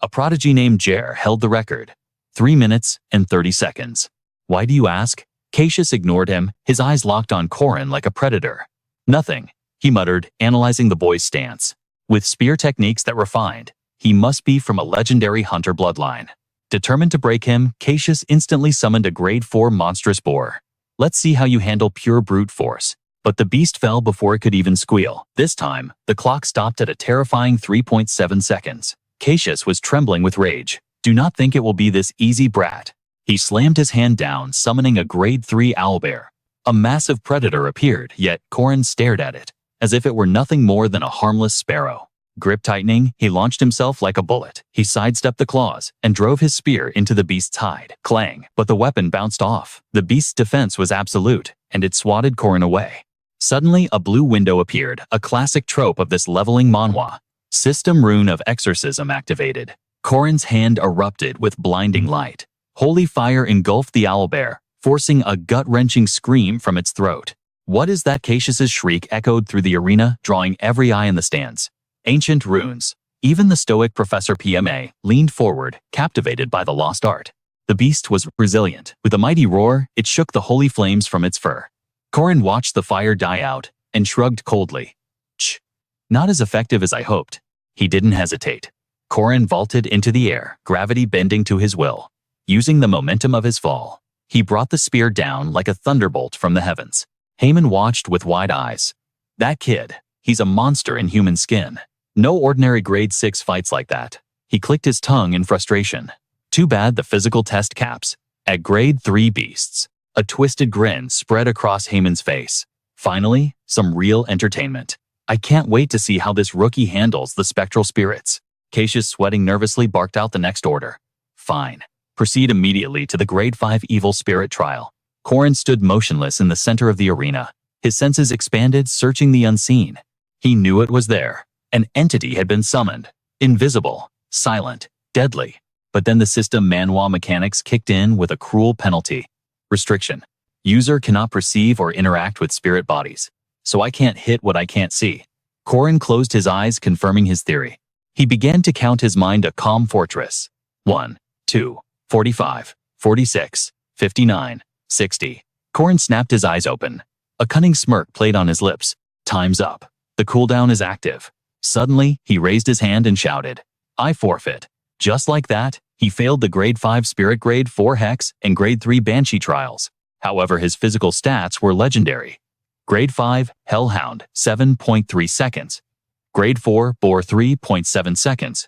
A prodigy named Jer held the record. 3 minutes and 30 seconds. Why do you ask? Cassius ignored him, his eyes locked on Corin like a predator. Nothing, he muttered, analyzing the boy's stance. With spear techniques that refined, he must be from a legendary hunter bloodline. Determined to break him, Cassius instantly summoned a grade 4 monstrous boar. Let's see how you handle pure brute force. But the beast fell before it could even squeal. This time, the clock stopped at a terrifying 3.7 seconds. Cassius was trembling with rage. Do not think it will be this easy, brat. He slammed his hand down, summoning a grade 3 owlbear. A massive predator appeared, yet Corin stared at it. as if it were nothing more than a harmless sparrow. Grip tightening, he launched himself like a bullet. He sidestepped the claws and drove his spear into the beast's hide. Clang, but the weapon bounced off. The beast's defense was absolute, and it swatted Corin away. Suddenly, a blue window appeared, a classic trope of this leveling manhwa. System rune of exorcism activated. Corin's hand erupted with blinding light. Holy fire engulfed the owlbear, forcing a gut-wrenching scream from its throat. "What is that?" Cassius's shriek echoed through the arena, drawing every eye in the stands. Ancient runes. Even the stoic Professor PMA leaned forward, captivated by the lost art. The beast was resilient. With a mighty roar, it shook the holy flames from its fur. Corin watched the fire die out and shrugged coldly. Not as effective as I hoped. He didn't hesitate. Corin vaulted into the air, gravity bending to his will. Using the momentum of his fall, he brought the spear down like a thunderbolt from the heavens. Haman watched with wide eyes. That kid, he's a monster in human skin. No ordinary grade 6 fights like that. He clicked his tongue in frustration. Too bad the physical test caps at grade 3 beasts. A twisted grin spread across Haman's face. Finally, some real entertainment. I can't wait to see how this rookie handles the spectral spirits. Cassius, sweating nervously, barked out the next order. Fine. Proceed immediately to the grade 5 evil spirit trial. Corin stood motionless in the center of the arena. His senses expanded, searching the unseen. He knew it was there. An entity had been summoned. Invisible, silent, deadly. But then the system Manhwa mechanics kicked in with a cruel penalty. Restriction. User cannot perceive or interact with spirit bodies. So I can't hit what I can't see. Corin closed his eyes, confirming his theory. He began to count his mind a calm fortress. 1, 2, 45, 46, 59, 60. Corin snapped his eyes open. A cunning smirk played on his lips. Time's up. The cooldown is active. Suddenly, he raised his hand and shouted, "I forfeit." Just like that, he failed the grade 5 spirit, grade 4 hex, and grade 3 banshee trials. However, his physical stats were legendary. Grade 5, Hellhound, 7.3 seconds. Grade 4, Boar, 3.7 seconds.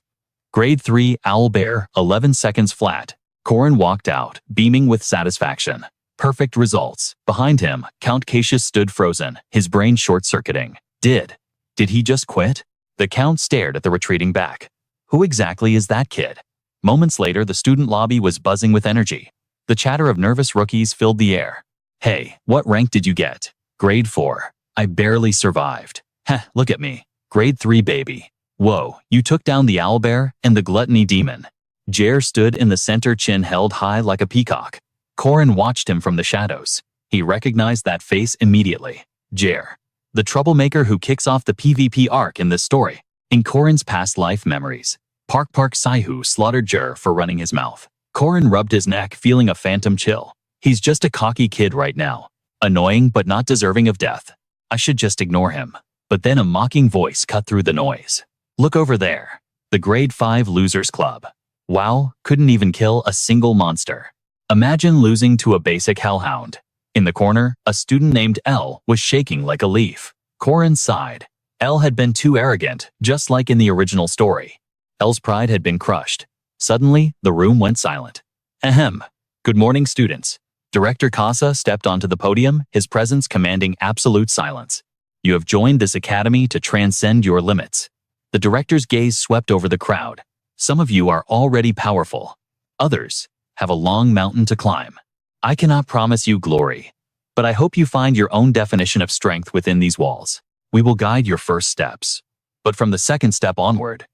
Grade 3, Owlbear, 11 seconds flat. Corin walked out, beaming with satisfaction. Perfect results. Behind him, Count Cassius stood frozen, his brain short-circuiting. Did he just quit? The Count stared at the retreating back. Who exactly is that kid? Moments later, the student lobby was buzzing with energy. The chatter of nervous rookies filled the air. Hey, what rank did you get? Grade 4. I barely survived. Heh, look at me. Grade 3 baby. Whoa, you took down the owlbear and the gluttony demon. Jer stood in the center, chin held high like a peacock. Corin watched him from the shadows. He recognized that face immediately. Jer, the troublemaker who kicks off the PvP arc in this story. In Corin's past life memories, Park Saihu slaughtered Jer for running his mouth. Corin rubbed his neck, feeling a phantom chill. He's just a cocky kid right now. Annoying but not deserving of death. I should just ignore him. But then a mocking voice cut through the noise. Look over there. The grade 5 losers club. Wow, couldn't even kill a single monster. Imagine losing to a basic hellhound. In the corner, a student named L was shaking like a leaf. Corin sighed. L had been too arrogant, just like in the original story. L's pride had been crushed. Suddenly, the room went silent. Ahem. Good morning, students. Director Casa stepped onto the podium, his presence commanding absolute silence. You have joined this academy to transcend your limits. The director's gaze swept over the crowd. Some of you are already powerful. Others have a long mountain to climb. I cannot promise you glory, but I hope you find your own definition of strength within these walls. We will guide your first steps. But from the second step onward,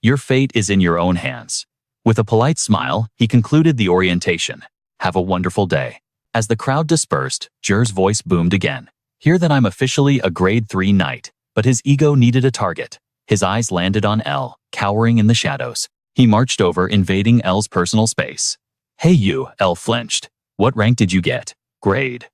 your fate is in your own hands. With a polite smile, he concluded the orientation. Have a wonderful day. As the crowd dispersed, Jer's voice boomed again. Hear that I'm officially a grade 3 knight, but his ego needed a target. His eyes landed on L, cowering in the shadows. He marched over, invading L's personal space. Hey you, L flinched. What rank did you get? Grade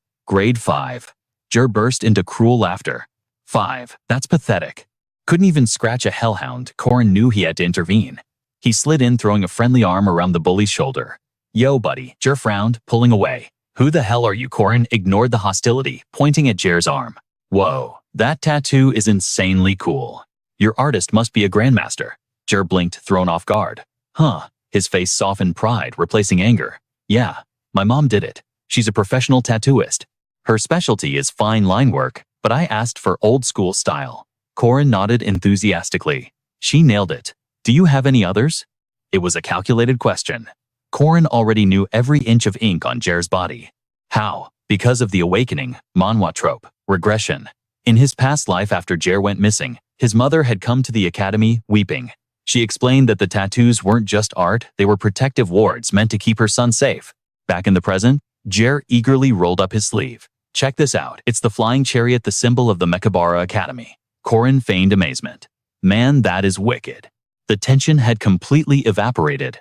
5. Jer burst into cruel laughter. 5, that's pathetic. Couldn't even scratch a hellhound. Corin knew he had to intervene. He slid in, throwing a friendly arm around the bully's shoulder. Yo buddy, Jer frowned, pulling away. Who the hell are you? Corin ignored the hostility, pointing at Jer's arm. Whoa, that tattoo is insanely cool. Your artist must be a grandmaster. Jer blinked, thrown off guard. Huh, his face softened, pride replacing anger. Yeah, my mom did it. She's a professional tattooist. Her specialty is fine line work. But I asked for old school style. Corin nodded enthusiastically. She nailed it. Do you have any others? It was a calculated question. Corin already knew every inch of ink on Jer's body. How? Because of the awakening, Manhwa trope, regression. In his past life after Jer went missing, his mother had come to the academy, weeping. She explained that the tattoos weren't just art, they were protective wards meant to keep her son safe. Back in the present, Jer eagerly rolled up his sleeve. Check this out, it's the flying chariot, the symbol of the Mechabara Academy. Corin feigned amazement. Man, that is wicked. The tension had completely evaporated.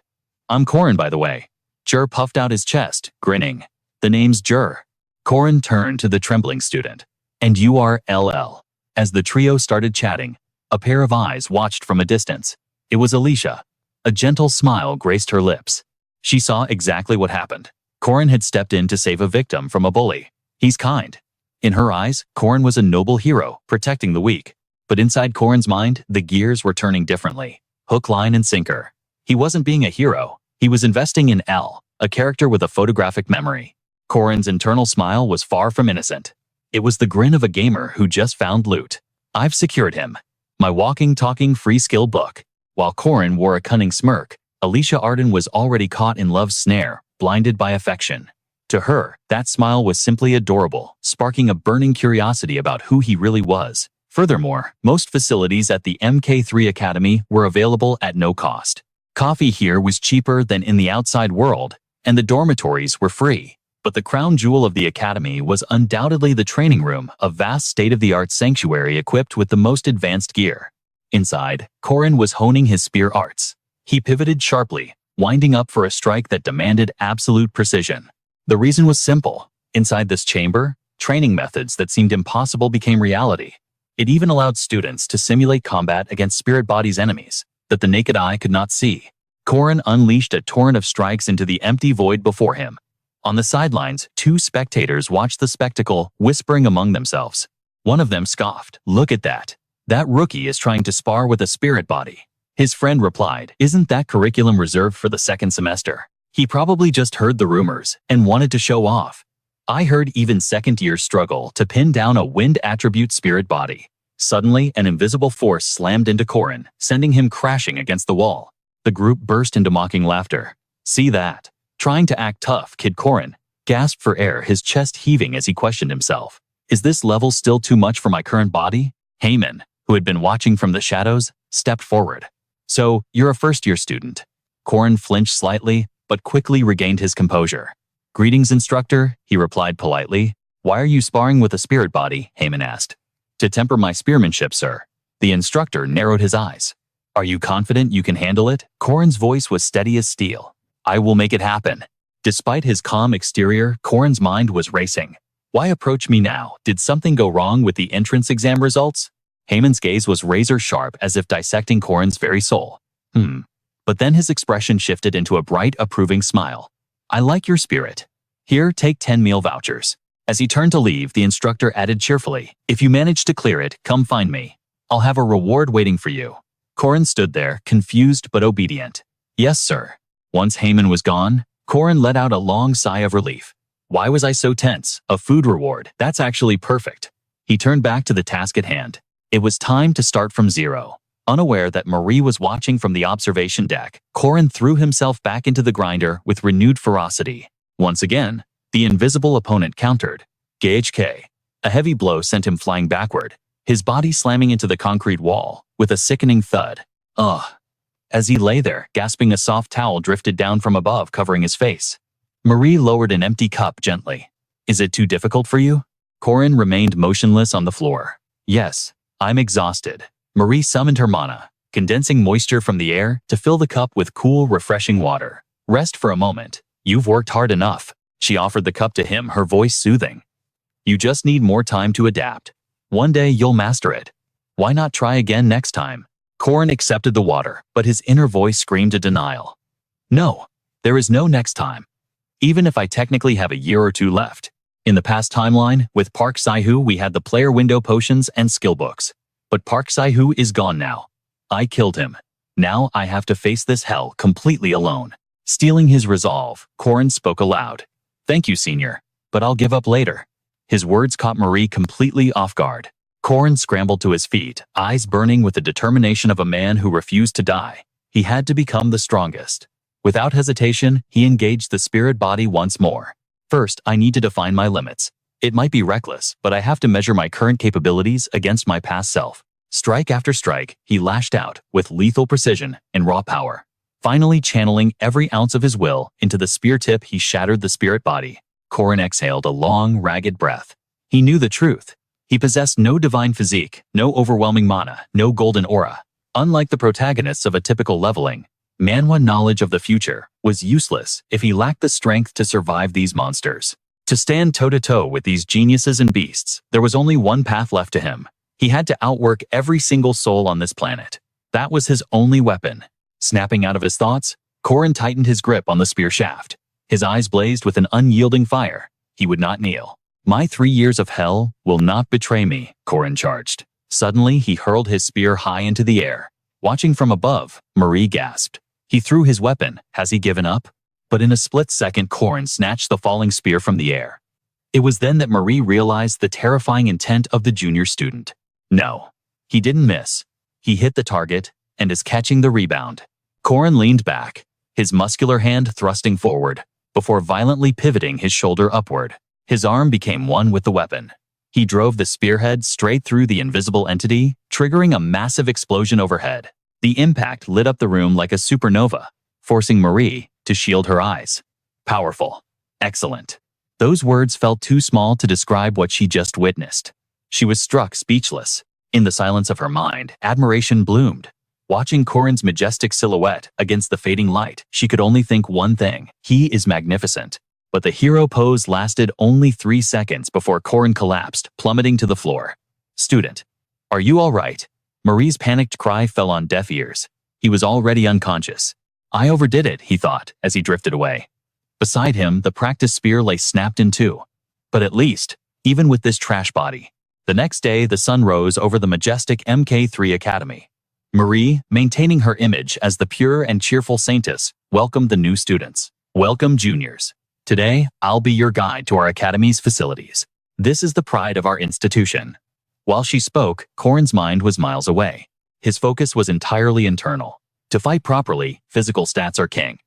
I'm Corin, by the way. Jer puffed out his chest, grinning. The name's Jer. Corin turned to the trembling student. And you are LL. As the trio started chatting, a pair of eyes watched from a distance. It was Alicia. A gentle smile graced her lips. She saw exactly what happened. Corin had stepped in to save a victim from a bully. He's kind. In her eyes, Corin was a noble hero, protecting the weak. But inside Corin's mind, the gears were turning differently. Hook, line, and sinker. He wasn't being a hero. He was investing in L, a character with a photographic memory. Corin's internal smile was far from innocent. It was the grin of a gamer who just found loot. I've secured him. My walking, talking, free skill book. While Corin wore a cunning smirk, Alicia Arden was already caught in love's snare, blinded by affection. To her, that smile was simply adorable, sparking a burning curiosity about who he really was. Furthermore, most facilities at the MK3 Academy were available at no cost. Coffee here was cheaper than in the outside world, and the dormitories were free. But the crown jewel of the academy was undoubtedly the training room, a vast state-of-the-art sanctuary equipped with the most advanced gear. Inside, Corin was honing his spear arts. He pivoted sharply, winding up for a strike that demanded absolute precision. The reason was simple. Inside this chamber, training methods that seemed impossible became reality. It even allowed students to simulate combat against spirit bodies' enemies that the naked eye could not see. Corin unleashed a torrent of strikes into the empty void before him. On the sidelines, two spectators watched the spectacle, whispering among themselves. One of them scoffed. Look at that. That rookie is trying to spar with a spirit body. His friend replied, isn't that curriculum reserved for the second semester? He probably just heard the rumors and wanted to show off. I heard even second years struggle to pin down a wind attribute spirit body. Suddenly, an invisible force slammed into Corin, sending him crashing against the wall. The group burst into mocking laughter. See that? Trying to act tough, Kid Corin gasped for air, his chest heaving as he questioned himself. Is this level still too much for my current body? Heyman, who had been watching from the shadows, stepped forward. So, you're a first-year student. Corin flinched slightly, but quickly regained his composure. Greetings, instructor, he replied politely. Why are you sparring with a spirit body? Heyman asked. To temper my spearmanship, sir. The instructor narrowed his eyes. Are you confident you can handle it? Corin's voice was steady as steel. I will make it happen. Despite his calm exterior, Corin's mind was racing. Why approach me now? Did something go wrong with the entrance exam results? Heyman's gaze was razor sharp, as if dissecting Corin's very soul. But then his expression shifted into a bright, approving smile. I like your spirit. Here, take 10 meal vouchers. As he turned to leave, the instructor added cheerfully, if you manage to clear it, come find me. I'll have a reward waiting for you. Corin stood there, confused but obedient. Yes, sir. Once Heyman was gone, Corin let out a long sigh of relief. Why was I so tense? A food reward. That's actually perfect. He turned back to the task at hand. It was time to start from zero. Unaware that Marie was watching from the observation deck, Corin threw himself back into the grinder with renewed ferocity. Once again, the invisible opponent countered. GHK. A heavy blow sent him flying backward, his body slamming into the concrete wall with a sickening thud. Ugh. As he lay there, gasping, a soft towel drifted down from above, covering his face. Marie lowered an empty cup gently. Is it too difficult for you? Corin remained motionless on the floor. Yes, I'm exhausted. Marie summoned her mana, condensing moisture from the air to fill the cup with cool, refreshing water. Rest for a moment. You've worked hard enough. She offered the cup to him, her voice soothing. You just need more time to adapt. One day you'll master it. Why not try again next time? Corin accepted the water, but his inner voice screamed a denial. No, there is no next time. Even if I technically have a year or two left. In the past timeline, with Park Sai-hoo, we had the player window potions and skill books. But Park Sai-hoo is gone now. I killed him. Now I have to face this hell completely alone. Stealing his resolve, Corin spoke aloud. Thank you, senior, but I'll give up later. His words caught Marie completely off guard. Corin scrambled to his feet, eyes burning with the determination of a man who refused to die. He had to become the strongest. Without hesitation, he engaged the spirit body once more. First, I need to define my limits. It might be reckless, but I have to measure my current capabilities against my past self. Strike after strike, he lashed out with lethal precision and raw power. Finally channeling every ounce of his will into the spear tip, he shattered the spirit body. Corin exhaled a long, ragged breath. He knew the truth. He possessed no divine physique, no overwhelming mana, no golden aura. Unlike the protagonists of a typical leveling, Manhwa knowledge of the future was useless if he lacked the strength to survive these monsters. To stand toe-to-toe with these geniuses and beasts, there was only one path left to him. He had to outwork every single soul on this planet. That was his only weapon. Snapping out of his thoughts, Corin tightened his grip on the spear shaft. His eyes blazed with an unyielding fire. He would not kneel. My 3 years of hell will not betray me, Corin charged. Suddenly, he hurled his spear high into the air. Watching from above, Marie gasped. He threw his weapon. Has he given up? But in a split second, Corin snatched the falling spear from the air. It was then that Marie realized the terrifying intent of the junior student. No, he didn't miss. He hit the target and is catching the rebound. Corin leaned back, his muscular hand thrusting forward, before violently pivoting his shoulder upward. His arm became one with the weapon. He drove the spearhead straight through the invisible entity, triggering a massive explosion overhead. The impact lit up the room like a supernova, forcing Marie to shield her eyes. Powerful. Excellent. Those words felt too small to describe what she just witnessed. She was struck speechless. In the silence of her mind, admiration bloomed. Watching Corin's majestic silhouette against the fading light, she could only think one thing: he is magnificent. But the hero pose lasted only 3 seconds before Corin collapsed, plummeting to the floor. Student, are you all right? Marie's panicked cry fell on deaf ears. He was already unconscious. I overdid it, he thought, as he drifted away. Beside him, the practice spear lay snapped in two. But at least, even with this trash body. The next day, the sun rose over the majestic MK3 Academy. Marie, maintaining her image as the pure and cheerful saintess, welcomed the new students. Welcome, juniors. Today, I'll be your guide to our academy's facilities. This is the pride of our institution. While she spoke, Corin's mind was miles away. His focus was entirely internal. To fight properly, physical stats are king.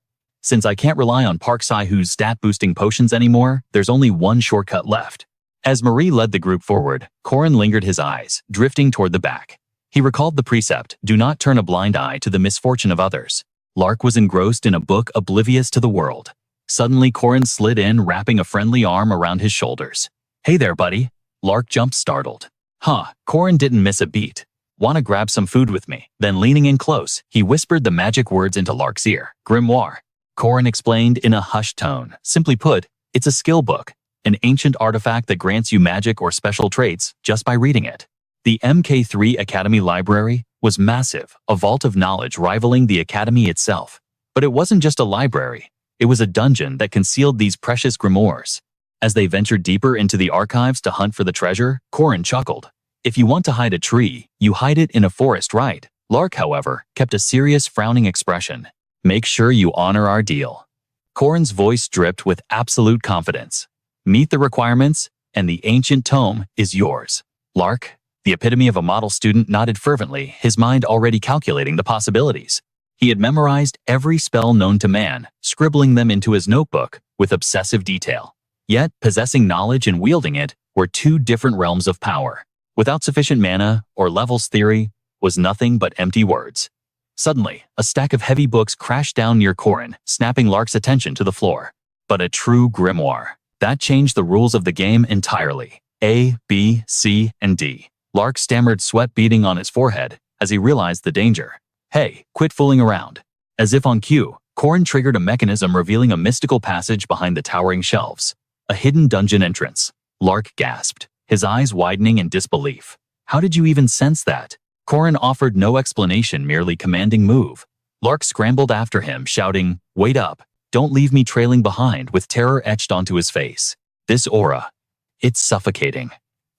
Since I can't rely on Park Sai-Hoo's stat-boosting potions anymore, there's only one shortcut left. As Marie led the group forward, Corin lingered, his eyes drifting toward the back. He recalled the precept, do not turn a blind eye to the misfortune of others. Lark was engrossed in a book, oblivious to the world. Suddenly, Corin slid in, wrapping a friendly arm around his shoulders. Hey there, buddy. Lark jumped, startled. Huh, Corin didn't miss a beat. Wanna grab some food with me? Then leaning in close, he whispered the magic words into Lark's ear. Grimoire. Corin explained in a hushed tone. Simply put, it's a skill book, an ancient artifact that grants you magic or special traits just by reading it. The MK3 Academy Library was massive, a vault of knowledge rivaling the Academy itself. But it wasn't just a library. It was a dungeon that concealed these precious grimoires. As they ventured deeper into the archives to hunt for the treasure, Corin chuckled. If you want to hide a tree, you hide it in a forest, right? Lark, however, kept a serious, frowning expression. Make sure you honor our deal. Corin's voice dripped with absolute confidence. Meet the requirements, and the ancient tome is yours. Lark, the epitome of a model student, nodded fervently, his mind already calculating the possibilities. He had memorized every spell known to man, scribbling them into his notebook with obsessive detail. Yet, possessing knowledge and wielding it were two different realms of power. Without sufficient mana or levels, theory was nothing but empty words. Suddenly, a stack of heavy books crashed down near Corin, snapping Lark's attention to the floor. But a true grimoire. That changed the rules of the game entirely. A, B, C, and D. Lark stammered, sweat beading on his forehead as he realized the danger. Hey, quit fooling around. As if on cue, Corin triggered a mechanism revealing a mystical passage behind the towering shelves. A hidden dungeon entrance. Lark gasped, his eyes widening in disbelief. How did you even sense that? Corin offered no explanation, merely commanding move. Lark scrambled after him, shouting, wait up, don't leave me trailing behind, with terror etched onto his face. This aura, it's suffocating.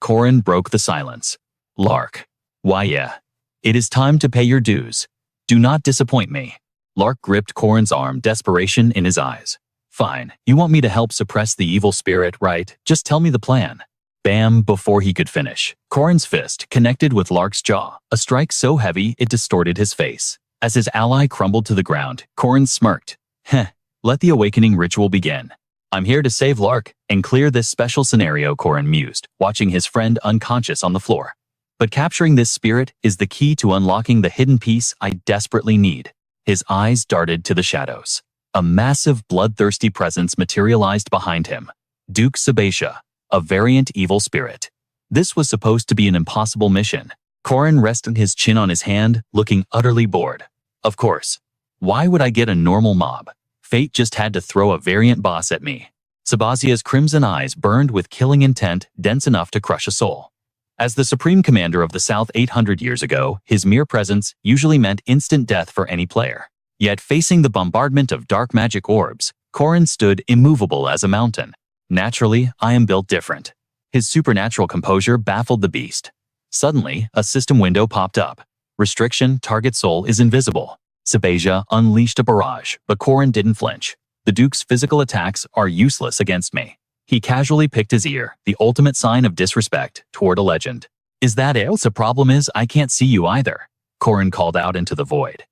Corin broke the silence. Lark, why yeah. It is time to pay your dues. Do not disappoint me. Lark gripped Corin's arm, desperation in his eyes. Fine, you want me to help suppress the evil spirit, right? Just tell me the plan. Bam! Before he could finish, Corin's fist connected with Lark's jaw, a strike so heavy it distorted his face. As his ally crumbled to the ground, Corin smirked. Heh, let the awakening ritual begin. I'm here to save Lark and clear this special scenario, Corin mused, watching his friend unconscious on the floor. But capturing this spirit is the key to unlocking the hidden piece I desperately need. His eyes darted to the shadows. A massive, bloodthirsty presence materialized behind him. Duke Sabesha, a variant evil spirit. This was supposed to be an impossible mission. Corin rested his chin on his hand, looking utterly bored. Of course. Why would I get a normal mob? Fate just had to throw a variant boss at me. Sabazia's crimson eyes burned with killing intent dense enough to crush a soul. As the supreme commander of the South 800 years ago, his mere presence usually meant instant death for any player. Yet facing the bombardment of dark magic orbs, Corin stood immovable as a mountain. Naturally, I am built different. His supernatural composure baffled the beast. Suddenly, a system window popped up. Restriction, target soul is invisible. Sabesha unleashed a barrage, but Corin didn't flinch. The Duke's physical attacks are useless against me. He casually picked his ear, the ultimate sign of disrespect, toward a legend. Is that it? The problem is I can't see you either, Corin called out into the void.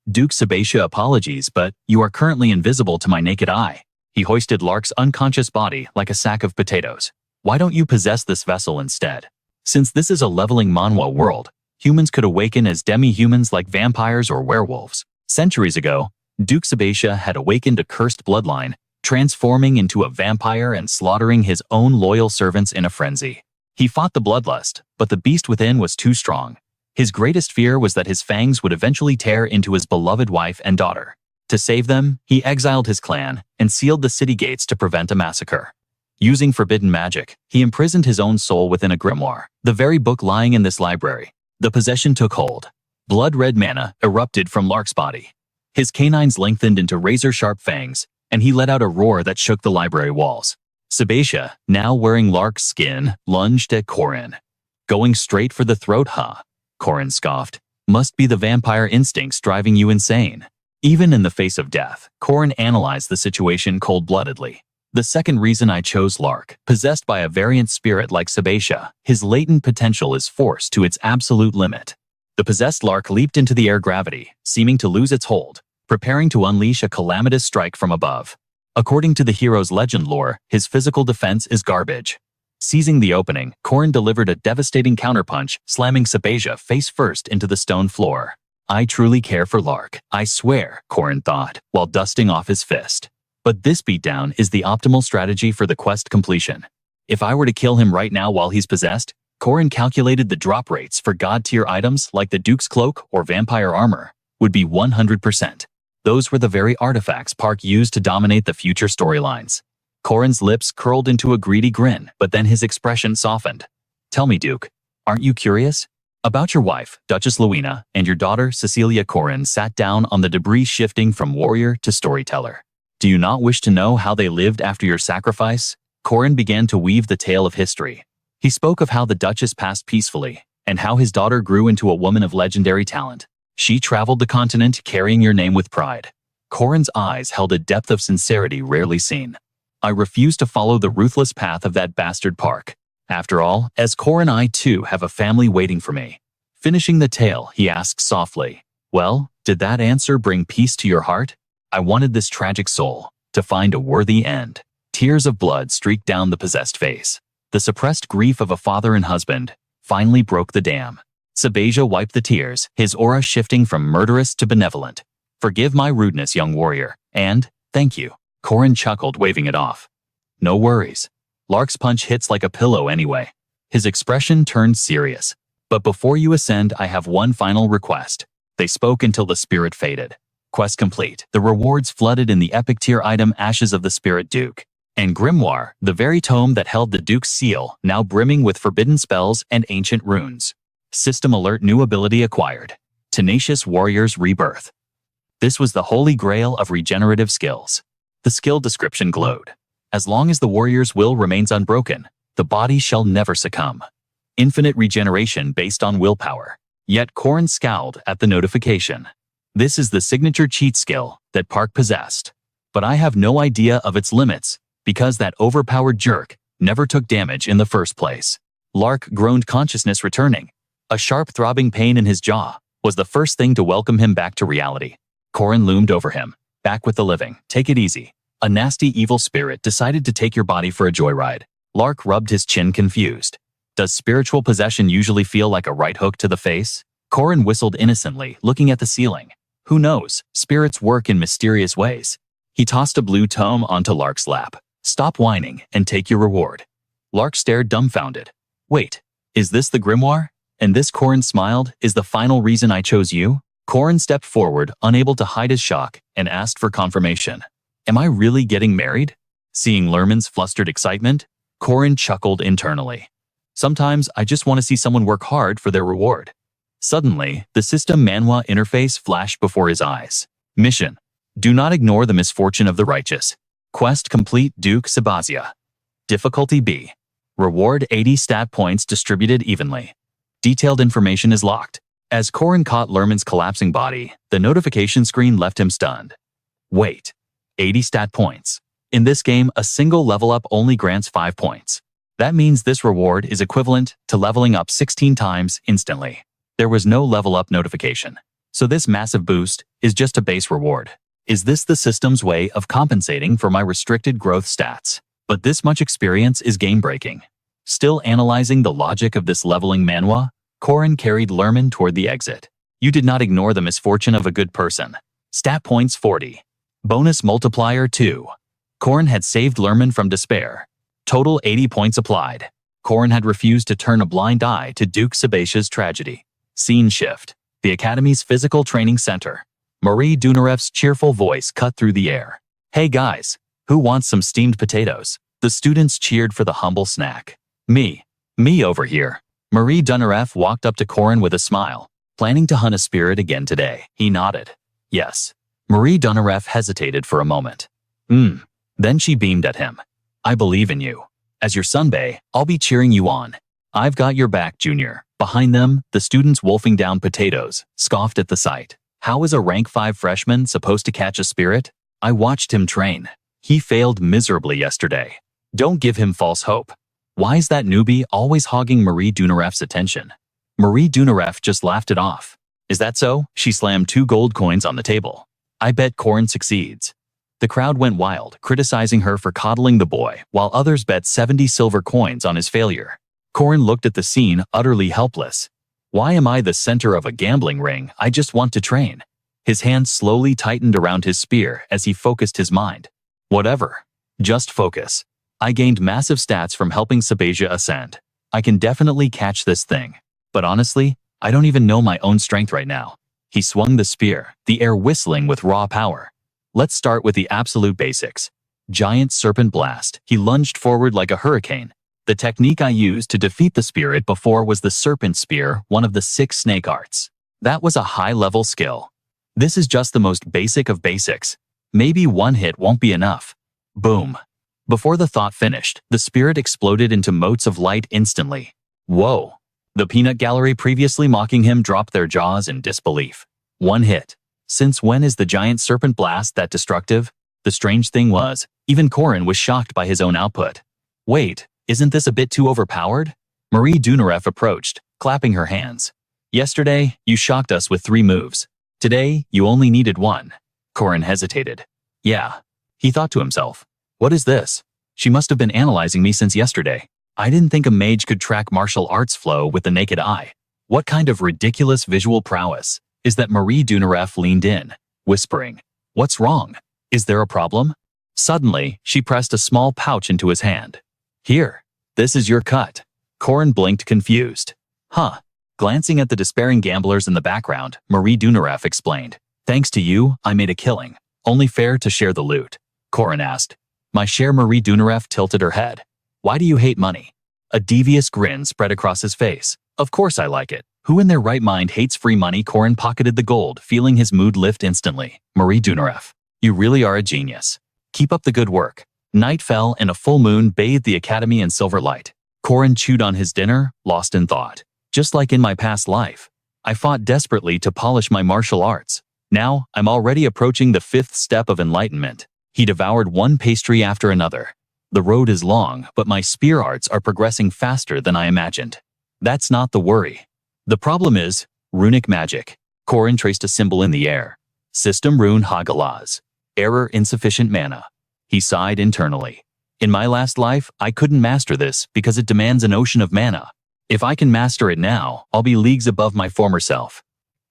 Duke Sabesha, apologies, but you are currently invisible to my naked eye. He hoisted Lark's unconscious body like a sack of potatoes. Why don't you possess this vessel instead? Since this is a leveling Manhwa world, humans could awaken as demi-humans like vampires or werewolves. Centuries ago, Duke Sabesha had awakened a cursed bloodline, transforming into a vampire and slaughtering his own loyal servants in a frenzy. He fought the bloodlust, but the beast within was too strong. His greatest fear was that his fangs would eventually tear into his beloved wife and daughter. To save them, he exiled his clan and sealed the city gates to prevent a massacre. Using forbidden magic, he imprisoned his own soul within a grimoire, the very book lying in this library. The possession took hold. Blood-red mana erupted from Lark's body. His canines lengthened into razor-sharp fangs, and he let out a roar that shook the library walls. Sabesha, now wearing Lark's skin, lunged at Corin. Going straight for the throat, huh? Corin scoffed. Must be the vampire instincts driving you insane. Even in the face of death, Corin analyzed the situation cold-bloodedly. The second reason I chose Lark, possessed by a variant spirit like Sabesha, his latent potential is forced to its absolute limit. The possessed Lark leaped into the air gravity, seeming to lose its hold, preparing to unleash a calamitous strike from above. According to the hero's legend lore, his physical defense is garbage. Seizing the opening, Corin delivered a devastating counterpunch, slamming Sabesha face first into the stone floor. I truly care for Lark, I swear, Corin thought, while dusting off his fist. But this beatdown is the optimal strategy for the quest completion. If I were to kill him right now while he's possessed, Corin calculated the drop rates for god-tier items like the Duke's Cloak or Vampire Armor would be 100%. Those were the very artifacts Park used to dominate the future storylines. Corin's lips curled into a greedy grin, but then his expression softened. Tell me, Duke, aren't you curious? About your wife, Duchess Luina, and your daughter, Cecilia. Corin sat down on the debris, shifting from warrior to storyteller. Do you not wish to know how they lived after your sacrifice? Corin began to weave the tale of history. He spoke of how the Duchess passed peacefully, and how his daughter grew into a woman of legendary talent. She traveled the continent carrying your name with pride. Corin's eyes held a depth of sincerity rarely seen. I refuse to follow the ruthless path of that bastard Park. After all, as Corin, I too have a family waiting for me. Finishing the tale, he asked softly, well, did that answer bring peace to your heart? I wanted this tragic soul to find a worthy end. Tears of blood streaked down the possessed face. The suppressed grief of a father and husband finally broke the dam. Sabesha wiped the tears, his aura shifting from murderous to benevolent. Forgive my rudeness, young warrior, and thank you. Corin chuckled, waving it off. No worries. Lark's punch hits like a pillow anyway. His expression turned serious. But before you ascend, I have one final request. They spoke until the spirit faded. Quest complete. The rewards flooded in the epic tier item Ashes of the Spirit Duke. And Grimoire, the very tome that held the Duke's seal, now brimming with forbidden spells and ancient runes. System alert: new ability acquired. Tenacious Warrior's Rebirth. This was the holy grail of regenerative skills. The skill description glowed. As long as the warrior's will remains unbroken, the body shall never succumb. Infinite regeneration based on willpower. Yet Corin scowled at the notification. This is the signature cheat skill that Park possessed. But I have no idea of its limits, because that overpowered jerk never took damage in the first place. Lark groaned, consciousness returning. A sharp throbbing pain in his jaw was the first thing to welcome him back to reality. Corin loomed over him. Back with the living. Take it easy. A nasty evil spirit decided to take your body for a joyride. Lark rubbed his chin, confused. Does spiritual possession usually feel like a right hook to the face? Corin whistled innocently, looking at the ceiling. Who knows? Spirits work in mysterious ways. He tossed a blue tome onto Lark's lap. Stop whining and take your reward. Lark stared dumbfounded. Wait, is this the grimoire? And this, Corin smiled, is the final reason I chose you? Corin stepped forward, unable to hide his shock, and asked for confirmation. Am I really getting married? Seeing Lerman's flustered excitement, Corin chuckled internally. Sometimes I just want to see someone work hard for their reward. Suddenly, the system Manhwa interface flashed before his eyes. Mission: do not ignore the misfortune of the righteous. Quest complete, Duke Sabazia. Difficulty B. Reward 80 stat points distributed evenly. Detailed information is locked. As Corin caught Lerman's collapsing body, the notification screen left him stunned. Wait, 80 stat points. In this game, a single level up only grants 5 points. That means this reward is equivalent to leveling up 16 times instantly. There was no level up notification. So this massive boost is just a base reward. Is this the system's way of compensating for my restricted growth stats? But this much experience is game-breaking. Still analyzing the logic of this leveling Manhwa, Corin carried Lerman toward the exit. You did not ignore the misfortune of a good person. Stat points 40. Bonus multiplier 2. Corin had saved Lerman from despair. Total 80 points applied. Corin had refused to turn a blind eye to Duke Sabatia's tragedy. Scene shift. The Academy's physical training center. Marie Dunarev's cheerful voice cut through the air. Hey guys, who wants some steamed potatoes? The students cheered for the humble snack. Me over here. Marie Dunarev walked up to Corin with a smile. Planning to hunt a spirit again today? He nodded. Yes. Marie Dunarev hesitated for a moment. Then she beamed at him. I believe in you. As your sunbae, I'll be cheering you on. I've got your back, Junior. Behind them, the students wolfing down potatoes, scoffed at the sight. How is a rank 5 freshman supposed to catch a spirit? I watched him train. He failed miserably yesterday. Don't give him false hope. Why is that newbie always hogging Marie Dunarev's attention? Marie Dunarev just laughed it off. Is that so? She slammed 2 gold coins on the table. I bet Corin succeeds. The crowd went wild, criticizing her for coddling the boy, while others bet 70 silver coins on his failure. Corin looked at the scene, utterly helpless. Why am I the center of a gambling ring? I just want to train. His hand slowly tightened around his spear as he focused his mind. Whatever. Just focus. I gained massive stats from helping Sabasia ascend. I can definitely catch this thing. But honestly, I don't even know my own strength right now. He swung the spear, the air whistling with raw power. Let's start with the absolute basics. Giant serpent blast. He lunged forward like a hurricane. The technique I used to defeat the spirit before was the serpent spear, one of the 6 snake arts. That was a high-level skill. This is just the most basic of basics. Maybe one hit won't be enough. Boom. Before the thought finished, the spirit exploded into motes of light instantly. Whoa. The peanut gallery previously mocking him dropped their jaws in disbelief. One hit. Since when is the giant serpent blast that destructive? The strange thing was, even Corin was shocked by his own output. Wait, isn't this a bit too overpowered? Marie Dunarev approached, clapping her hands. Yesterday, you shocked us with 3 moves. Today, you only needed 1. Corin hesitated. Yeah. He thought to himself. What is this? She must have been analyzing me since yesterday. I didn't think a mage could track martial arts flow with the naked eye. What kind of ridiculous visual prowess is that? Marie Dunarev leaned in, whispering. What's wrong? Is there a problem? Suddenly, she pressed a small pouch into his hand. Here, this is your cut. Corin blinked, confused. Huh. Glancing at the despairing gamblers in the background, Marie Dunarev explained. Thanks to you, I made a killing. Only fair to share the loot. Corin asked. My share? Marie Dunarev tilted her head. Why do you hate money? A devious grin spread across his face. Of course I like it. Who in their right mind hates free money? Corin pocketed the gold, feeling his mood lift instantly. Marie Dunarev, you really are a genius. Keep up the good work. Night fell and a full moon bathed the academy in silver light. Corin chewed on his dinner, lost in thought. Just like in my past life, I fought desperately to polish my martial arts. Now, I'm already approaching the 5th step of enlightenment. He devoured one pastry after another. The road is long, but my spear arts are progressing faster than I imagined. That's not the worry. The problem is runic magic. Corin traced a symbol in the air. System rune Hagalaz. Error insufficient mana. He sighed internally. In my last life, I couldn't master this because it demands an ocean of mana. If I can master it now, I'll be leagues above my former self.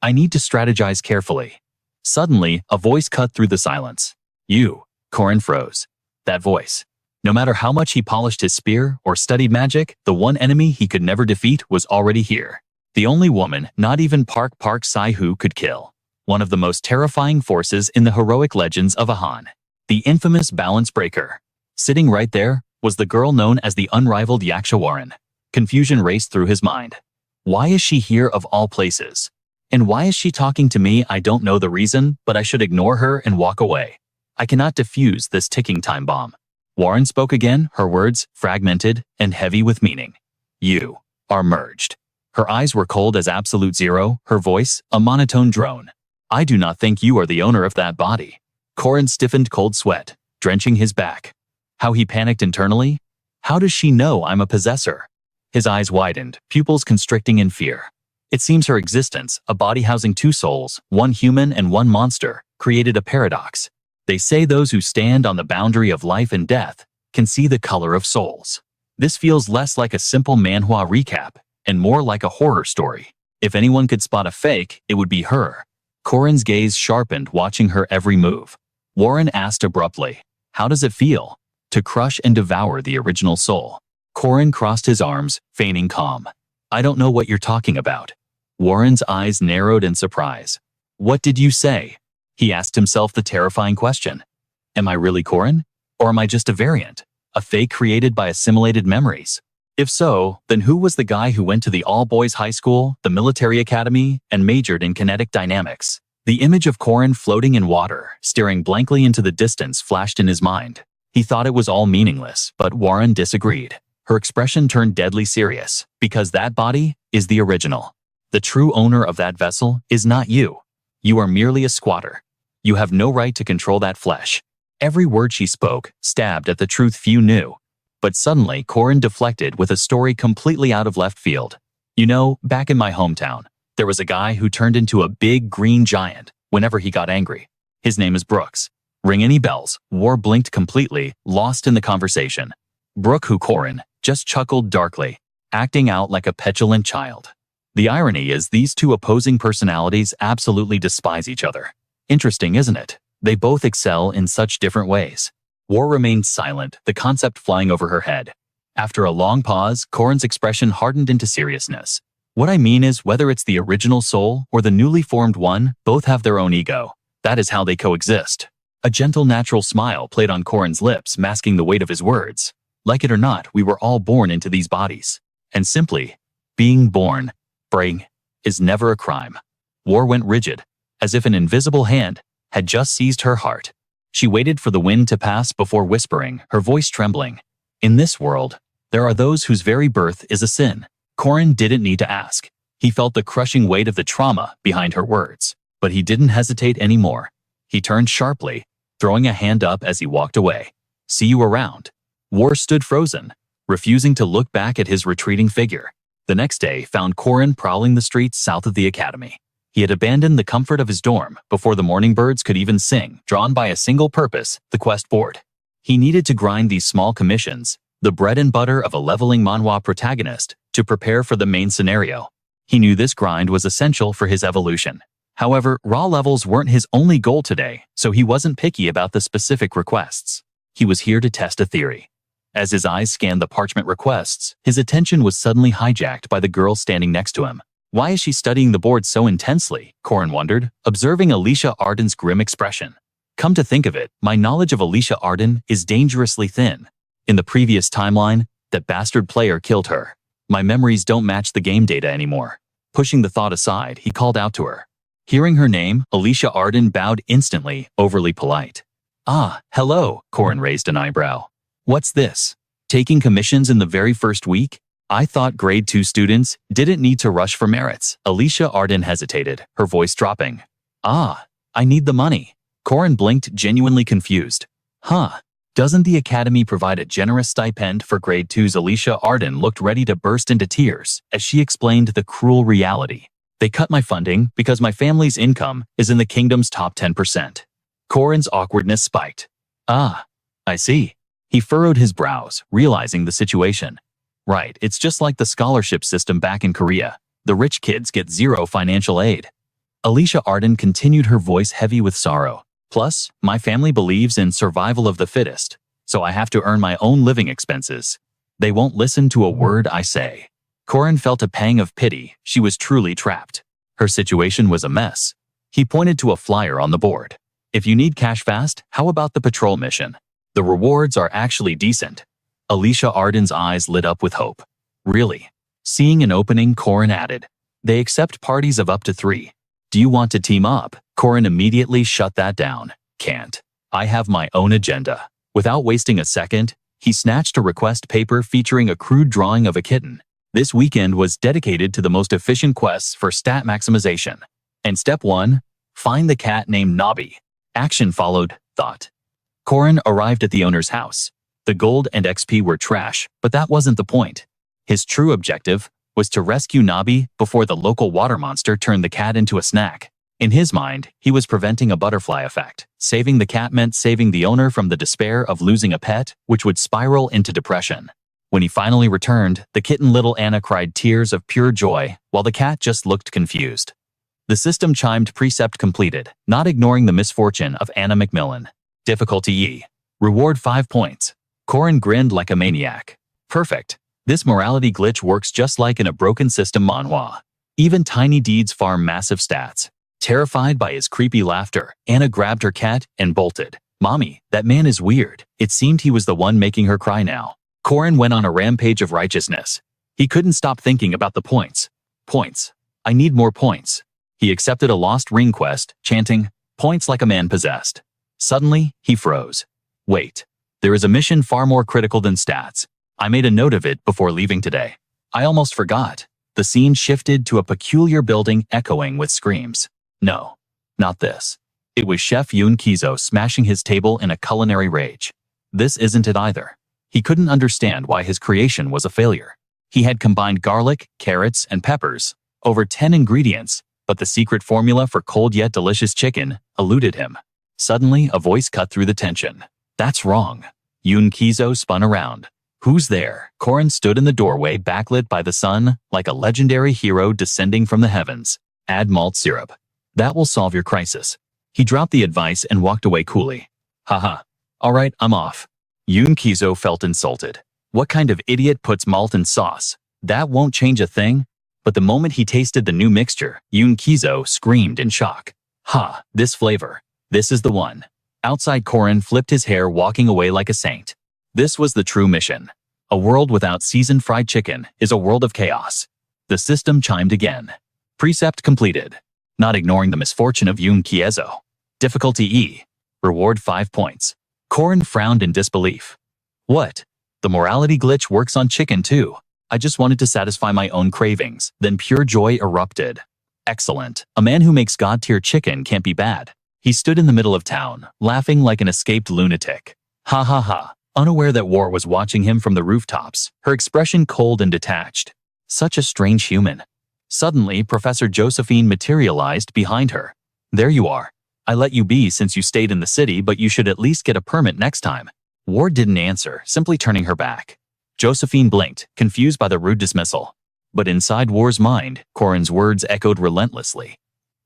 I need to strategize carefully. Suddenly, a voice cut through the silence. You. Corin froze. That voice. No matter how much he polished his spear or studied magic, the one enemy he could never defeat was already here. The only woman not even Park Sai-Hu could kill. One of the most terrifying forces in the heroic legends of Ahan. The infamous balance breaker. Sitting right there was the girl known as the unrivaled Yaksha Warren. Confusion raced through his mind. Why is she here of all places? And why is she talking to me? I don't know the reason, but I should ignore her and walk away. I cannot defuse this ticking time bomb. Warren spoke again, her words fragmented and heavy with meaning. You are merged. Her eyes were cold as absolute zero, her voice a monotone drone. I do not think you are the owner of that body. Corin stiffened cold sweat, drenching his back. How he panicked internally? How does she know I'm a possessor? His eyes widened, pupils constricting in fear. It seems her existence, a body housing two souls, one human and one monster, created a paradox. They say those who stand on the boundary of life and death can see the color of souls. This feels less like a simple manhwa recap and more like a horror story. If anyone could spot a fake, it would be her. Corin's gaze sharpened, watching her every move. Warren asked abruptly, how does it feel to crush and devour the original soul? Corin crossed his arms, feigning calm. I don't know what you're talking about. Warren's eyes narrowed in surprise. What did you say? He asked himself the terrifying question. Am I really Corin? Or am I just a variant? A fake created by assimilated memories? If so, then who was the guy who went to the all-boys high school, the military academy, and majored in kinetic dynamics? The image of Corin floating in water, staring blankly into the distance, flashed in his mind. He thought it was all meaningless, but Warren disagreed. Her expression turned deadly serious, because that body is the original. The true owner of that vessel is not you. You are merely a squatter. You have no right to control that flesh. Every word she spoke stabbed at the truth few knew. But suddenly, Corin deflected with a story completely out of left field. You know, back in my hometown, there was a guy who turned into a big green giant whenever he got angry. His name is Brooks. Ring any bells? War blinked completely, lost in the conversation. Brooke, who Corin just chuckled darkly, acting out like a petulant child. The irony is these two opposing personalities absolutely despise each other. Interesting, isn't it? They both excel in such different ways. War remained silent, the concept flying over her head. After a long pause, Corin's expression hardened into seriousness. What I mean is, whether it's the original soul or the newly formed one, both have their own ego. That is how they coexist. A gentle, natural smile played on Corin's lips, masking the weight of his words. Like it or not, we were all born into these bodies. And simply, being born, brain, is never a crime. War went rigid, as if an invisible hand had just seized her heart. She waited for the wind to pass before whispering, her voice trembling. In this world, there are those whose very birth is a sin. Corin didn't need to ask. He felt the crushing weight of the trauma behind her words, but he didn't hesitate anymore. He turned sharply, throwing a hand up as he walked away. See you around. War stood frozen, refusing to look back at his retreating figure. The next day found Corin prowling the streets south of the academy. He had abandoned the comfort of his dorm before the morning birds could even sing, drawn by a single purpose, the quest board. He needed to grind these small commissions, the bread and butter of a leveling manhwa protagonist, to prepare for the main scenario. He knew this grind was essential for his evolution. However, raw levels weren't his only goal today, so he wasn't picky about the specific requests. He was here to test a theory. As his eyes scanned the parchment requests, his attention was suddenly hijacked by the girl standing next to him. Why is she studying the board so intensely? Corin wondered, observing Alicia Arden's grim expression. Come to think of it, my knowledge of Alicia Arden is dangerously thin. In the previous timeline, that bastard player killed her. My memories don't match the game data anymore. Pushing the thought aside, he called out to her. Hearing her name, Alicia Arden bowed instantly, overly polite. Ah, hello, Corin raised an eyebrow. What's this? Taking commissions in the very first week? I thought grade 2 students didn't need to rush for merits. Alicia Arden hesitated, her voice dropping. Ah, I need the money. Corin blinked, genuinely confused. Huh. Doesn't the Academy provide a generous stipend for Grade 2's Alicia Arden looked ready to burst into tears as she explained the cruel reality. They cut my funding because my family's income is in the kingdom's top 10%. Corin's awkwardness spiked. Ah, I see. He furrowed his brows, realizing the situation. Right, it's just like the scholarship system back in Korea. The rich kids get zero financial aid. Alicia Arden continued, her voice heavy with sorrow. Plus, my family believes in survival of the fittest, so I have to earn my own living expenses. They won't listen to a word I say. Corin felt a pang of pity. She was truly trapped. Her situation was a mess. He pointed to a flyer on the board. If you need cash fast, how about the patrol mission? The rewards are actually decent. Alicia Arden's eyes lit up with hope. Really? Seeing an opening, Corin added. They accept parties of up to 3. Do you want to team up? Corin immediately shut that down. Can't. I have my own agenda. Without wasting a second, he snatched a request paper featuring a crude drawing of a kitten. This weekend was dedicated to the most efficient quests for stat maximization. And step 1, find the cat named Nobby. Action followed, thought. Corin arrived at the owner's house. The gold and XP were trash, but that wasn't the point. His true objective was to rescue Nobby before the local water monster turned the cat into a snack. In his mind, he was preventing a butterfly effect. Saving the cat meant saving the owner from the despair of losing a pet, which would spiral into depression. When he finally returned, the kitten little Anna cried tears of pure joy, while the cat just looked confused. The system chimed precept completed, not ignoring the misfortune of Anna Macmillan. Difficulty E. Reward 5 points. Corin grinned like a maniac. Perfect. This morality glitch works just like in a broken system manhwa. Even tiny deeds farm massive stats. Terrified by his creepy laughter, Anna grabbed her cat and bolted. Mommy, that man is weird. It seemed he was the one making her cry now. Corin went on a rampage of righteousness. He couldn't stop thinking about the points. Points. I need more points. He accepted a lost ring quest, chanting, points like a man possessed. Suddenly, he froze. Wait. There is a mission far more critical than stats. I made a note of it before leaving today. I almost forgot. The scene shifted to a peculiar building echoing with screams. No, not this. It was Chef Yoon Kizo smashing his table in a culinary rage. This isn't it either. He couldn't understand why his creation was a failure. He had combined garlic, carrots, and peppers, over 10 ingredients, but the secret formula for cold yet delicious chicken eluded him. Suddenly, a voice cut through the tension. That's wrong. Yoon Kizo spun around. Who's there? Corin stood in the doorway, backlit by the sun, like a legendary hero descending from the heavens. Add malt syrup. That will solve your crisis. He dropped the advice and walked away coolly. Haha. All right, I'm off. Yoon Kizo felt insulted. What kind of idiot puts malt in sauce? That won't change a thing. But the moment he tasted the new mixture, Yoon Kizo screamed in shock. Ha, this flavor. This is the one. Outside, Corin flipped his hair, walking away like a saint. This was the true mission. A world without seasoned fried chicken is a world of chaos. The system chimed again. Precept completed. Not ignoring the misfortune of Yoon Kizo. Difficulty E. Reward 5 points. Corin frowned in disbelief. What? The morality glitch works on chicken too. I just wanted to satisfy my own cravings. Then pure joy erupted. Excellent. A man who makes god-tier chicken can't be bad. He stood in the middle of town, laughing like an escaped lunatic. Ha ha ha. Unaware that War was watching him from the rooftops, her expression cold and detached. Such a strange human. Suddenly, Professor Josephine materialized behind her. There you are. I let you be since you stayed in the city, but you should at least get a permit next time. War didn't answer, simply turning her back. Josephine blinked, confused by the rude dismissal. But inside War's mind, Corin's words echoed relentlessly.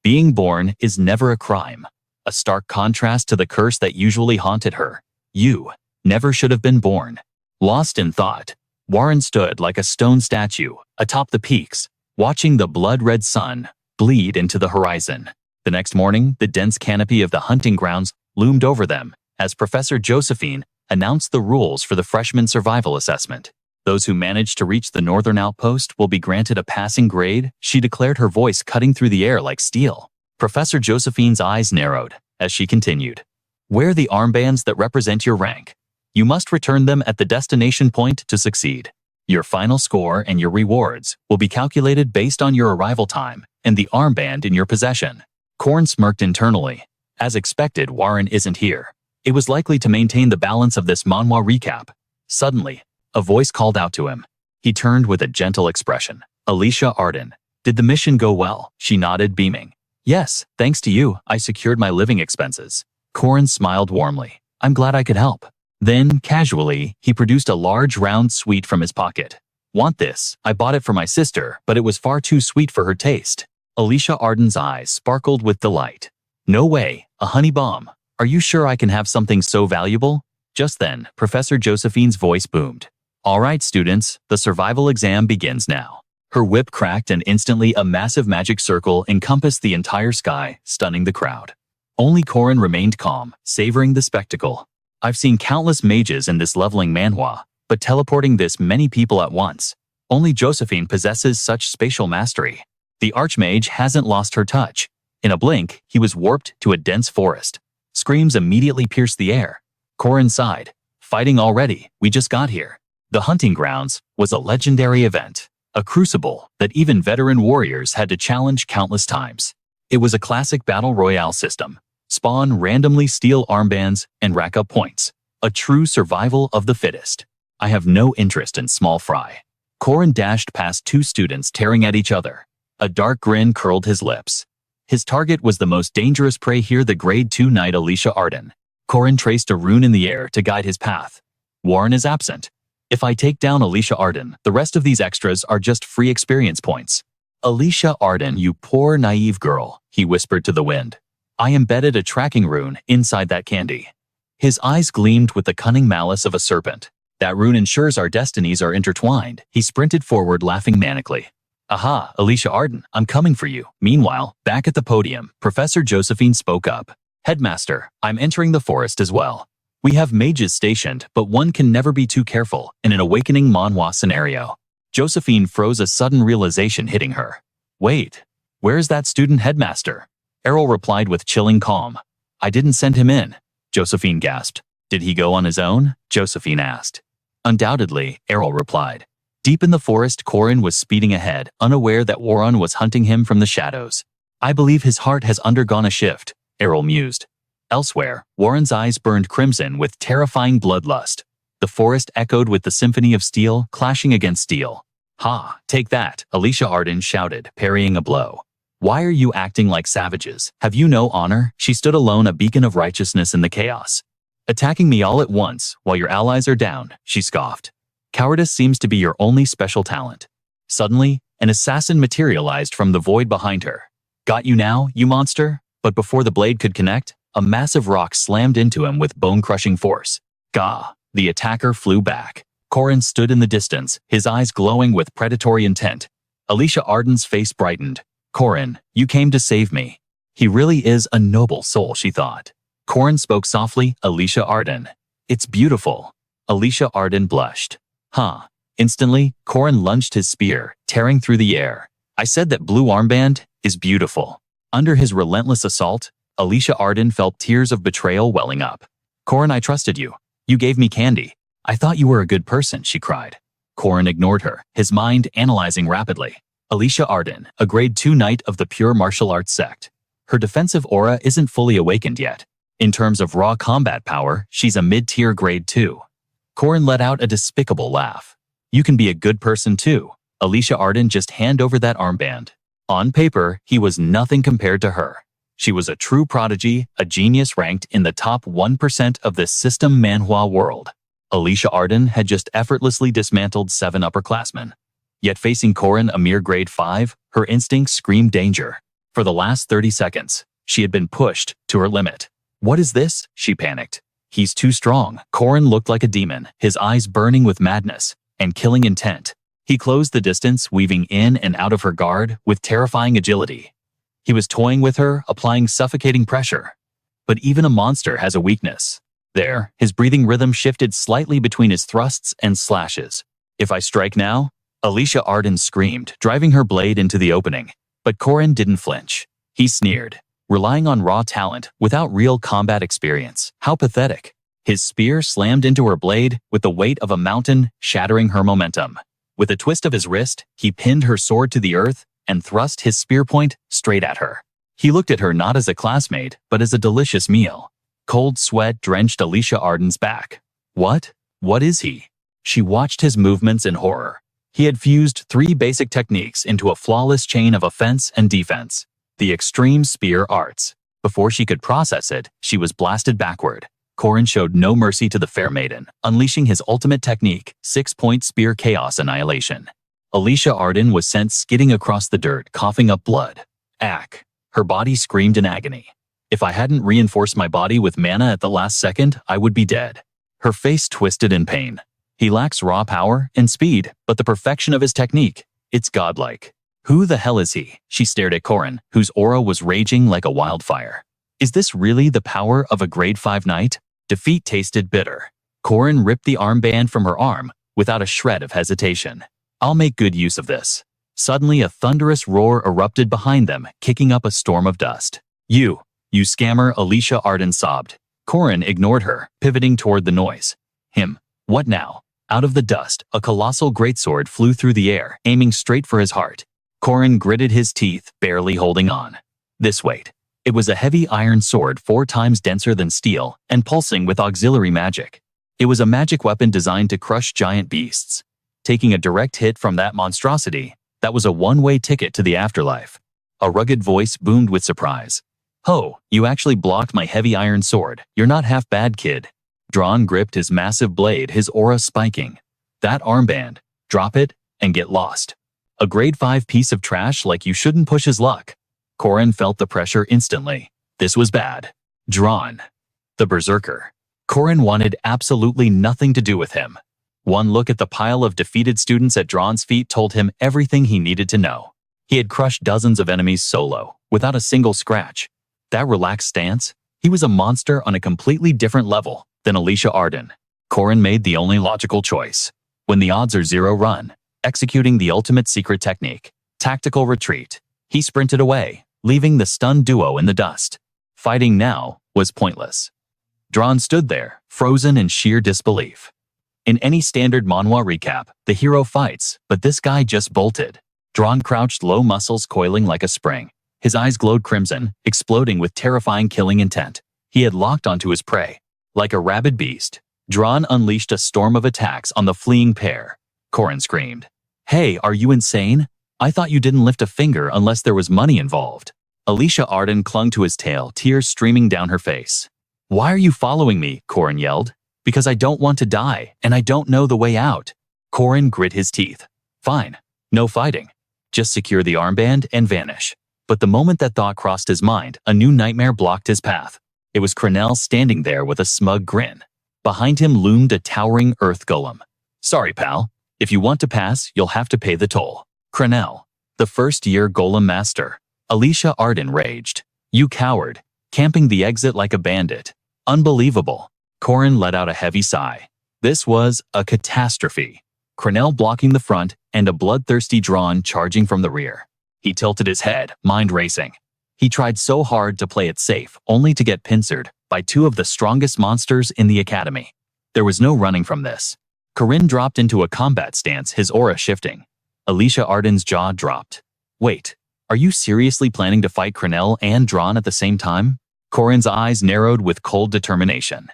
Being born is never a crime. A stark contrast to the curse that usually haunted her. You never should have been born. Lost in thought, Warren stood like a stone statue atop the peaks, watching the blood-red sun bleed into the horizon. The next morning, the dense canopy of the hunting grounds loomed over them as Professor Josephine announced the rules for the freshman survival assessment. Those who manage to reach the northern outpost will be granted a passing grade, she declared, her voice cutting through the air like steel. Professor Josephine's eyes narrowed as she continued. Wear the armbands that represent your rank. You must return them at the destination point to succeed. Your final score and your rewards will be calculated based on your arrival time and the armband in your possession. Corin smirked internally. As expected, Warren isn't here. It was likely to maintain the balance of this manhwa recap. Suddenly, a voice called out to him. He turned with a gentle expression. Alicia Arden. Did the mission go well? She nodded, beaming. Yes, thanks to you, I secured my living expenses. Corin smiled warmly. I'm glad I could help. Then, casually, he produced a large round sweet from his pocket. Want this? I bought it for my sister, but it was far too sweet for her taste. Alicia Arden's eyes sparkled with delight. No way, a honey bomb. Are you sure I can have something so valuable? Just then, Professor Josephine's voice boomed. All right, students, the survival exam begins now. Her whip cracked and instantly a massive magic circle encompassed the entire sky, stunning the crowd. Only Corin remained calm, savoring the spectacle. I've seen countless mages in this leveling manhwa, but teleporting this many people at once. Only Josephine possesses such spatial mastery. The archmage hasn't lost her touch. In a blink, he was warped to a dense forest. Screams immediately pierced the air. Corin sighed. Fighting already, we just got here. The hunting grounds was a legendary event, a crucible that even veteran warriors had to challenge countless times. It was a classic battle royale system. Spawn randomly steal armbands and rack up points. A true survival of the fittest. I have no interest in small fry. Corin dashed past two students tearing at each other. A dark grin curled his lips. His target was the most dangerous prey here, the grade 2 knight Alicia Arden. Corin traced a rune in the air to guide his path. Warren is absent. If I take down Alicia Arden, the rest of these extras are just free experience points. Alicia Arden, you poor naive girl, he whispered to the wind. I embedded a tracking rune inside that candy. His eyes gleamed with the cunning malice of a serpent. That rune ensures our destinies are intertwined. He sprinted forward, laughing manically. Aha, Alicia Arden, I'm coming for you. Meanwhile, back at the podium, Professor Josephine spoke up. Headmaster, I'm entering the forest as well. We have mages stationed, but one can never be too careful in an awakening manhwa scenario. Josephine froze, a sudden realization hitting her. Wait, where's that student headmaster? Errol replied with chilling calm. I didn't send him in. Josephine gasped. Did he go on his own? Josephine asked. Undoubtedly, Errol replied. Deep in the forest, Corin was speeding ahead, unaware that Warren was hunting him from the shadows. I believe his heart has undergone a shift, Errol mused. Elsewhere, Warren's eyes burned crimson with terrifying bloodlust. The forest echoed with the symphony of steel clashing against steel. Ha, take that, Alicia Arden shouted, parrying a blow. Why are you acting like savages? Have you no honor? She stood alone, a beacon of righteousness in the chaos. Attacking me all at once, while your allies are down, she scoffed. Cowardice seems to be your only special talent. Suddenly, an assassin materialized from the void behind her. Got you now, you monster? But before the blade could connect, a massive rock slammed into him with bone-crushing force. Gah! The attacker flew back. Corin stood in the distance, his eyes glowing with predatory intent. Alicia Arden's face brightened. Corin, you came to save me. He really is a noble soul, she thought. Corin spoke softly. Alicia Arden. It's beautiful. Alicia Arden blushed. Huh. Instantly, Corin lunged his spear, tearing through the air. I said that blue armband is beautiful. Under his relentless assault, Alicia Arden felt tears of betrayal welling up. Corin, I trusted you. You gave me candy. I thought you were a good person, she cried. Corin ignored her, his mind analyzing rapidly. Alicia Arden, a grade 2 knight of the pure martial arts sect. Her defensive aura isn't fully awakened yet. In terms of raw combat power, she's a mid-tier grade 2. Corin let out a despicable laugh. You can be a good person too. Alicia Arden, just hand over that armband. On paper, he was nothing compared to her. She was a true prodigy, a genius ranked in the top 1% of this system manhwa world. Alicia Arden had just effortlessly dismantled 7 upperclassmen. Yet facing Corin, a mere grade 5, her instincts screamed danger. For the last 30 seconds, she had been pushed to her limit. What is this? She panicked. He's too strong. Corin looked like a demon, his eyes burning with madness and killing intent. He closed the distance, weaving in and out of her guard with terrifying agility. He was toying with her, applying suffocating pressure. But even a monster has a weakness. There, his breathing rhythm shifted slightly between his thrusts and slashes. If I strike now? Alicia Arden screamed, driving her blade into the opening. But Corin didn't flinch. He sneered. Relying on raw talent without real combat experience. How pathetic. His spear slammed into her blade with the weight of a mountain, shattering her momentum. With a twist of his wrist, he pinned her sword to the earth and thrust his spear point straight at her. He looked at her not as a classmate, but as a delicious meal. Cold sweat drenched Alicia Arden's back. What? What is he? She watched his movements in horror. He had fused 3 basic techniques into a flawless chain of offense and defense. The extreme spear arts. Before she could process it, she was blasted backward. Corin showed no mercy to the fair maiden, unleashing his ultimate technique, 6-point spear chaos annihilation. Alicia Arden was sent skidding across the dirt, coughing up blood. Ack. Her body screamed in agony. If I hadn't reinforced my body with mana at the last second, I would be dead. Her face twisted in pain. He lacks raw power and speed, but the perfection of his technique, it's godlike. Who the hell is he? She stared at Corin, whose aura was raging like a wildfire. Is this really the power of a grade 5 knight? Defeat tasted bitter. Corin ripped the armband from her arm without a shred of hesitation. I'll make good use of this. Suddenly, a thunderous roar erupted behind them, kicking up a storm of dust. You scammer, Alicia Arden sobbed. Corin ignored her, pivoting toward the noise. Him. What now? Out of the dust, a colossal greatsword flew through the air, aiming straight for his heart. Corin gritted his teeth, barely holding on. This weight. It was a heavy iron sword 4 times denser than steel and pulsing with auxiliary magic. It was a magic weapon designed to crush giant beasts. Taking a direct hit from that monstrosity, that was a one-way ticket to the afterlife. A rugged voice boomed with surprise. Ho, you actually blocked my heavy iron sword. You're not half bad, kid. Drawn gripped his massive blade, his aura spiking. That armband. Drop it and get lost. A grade 5 piece of trash like you shouldn't push his luck. Corin felt the pressure instantly. This was bad. Drawn. The berserker. Corin wanted absolutely nothing to do with him. One look at the pile of defeated students at Drawn's feet told him everything he needed to know. He had crushed dozens of enemies solo, without a single scratch. That relaxed stance? He was a monster on a completely different level than Alicia Arden. Corin made the only logical choice. When the odds are 0, run. Executing the ultimate secret technique. Tactical retreat. He sprinted away, leaving the stunned duo in the dust. Fighting now was pointless. Drawn stood there, frozen in sheer disbelief. In any standard manhwa recap, the hero fights, but this guy just bolted. Drawn crouched low, muscles coiling like a spring. His eyes glowed crimson, exploding with terrifying killing intent. He had locked onto his prey. Like a rabid beast, Drawn unleashed a storm of attacks on the fleeing pair. Corin screamed. Hey, are you insane? I thought you didn't lift a finger unless there was money involved. Alicia Arden clung to his tail, tears streaming down her face. Why are you following me? Corin yelled. Because I don't want to die, and I don't know the way out. Corin grit his teeth. Fine. No fighting. Just secure the armband and vanish. But the moment that thought crossed his mind, a new nightmare blocked his path. It was Crenell standing there with a smug grin. Behind him loomed a towering earth golem. Sorry, pal. If you want to pass, you'll have to pay the toll. Crenell, the first-year golem master. Alicia Arden raged. You coward. Camping the exit like a bandit. Unbelievable. Corin let out a heavy sigh. This was a catastrophe. Crenell blocking the front and a bloodthirsty Drawn charging from the rear. He tilted his head, mind racing. He tried so hard to play it safe, only to get pincered by 2 of the strongest monsters in the academy. There was no running from this. Corin dropped into a combat stance, his aura shifting. Alicia Arden's jaw dropped. Wait, are you seriously planning to fight Crenell and Drawn at the same time? Corin's eyes narrowed with cold determination.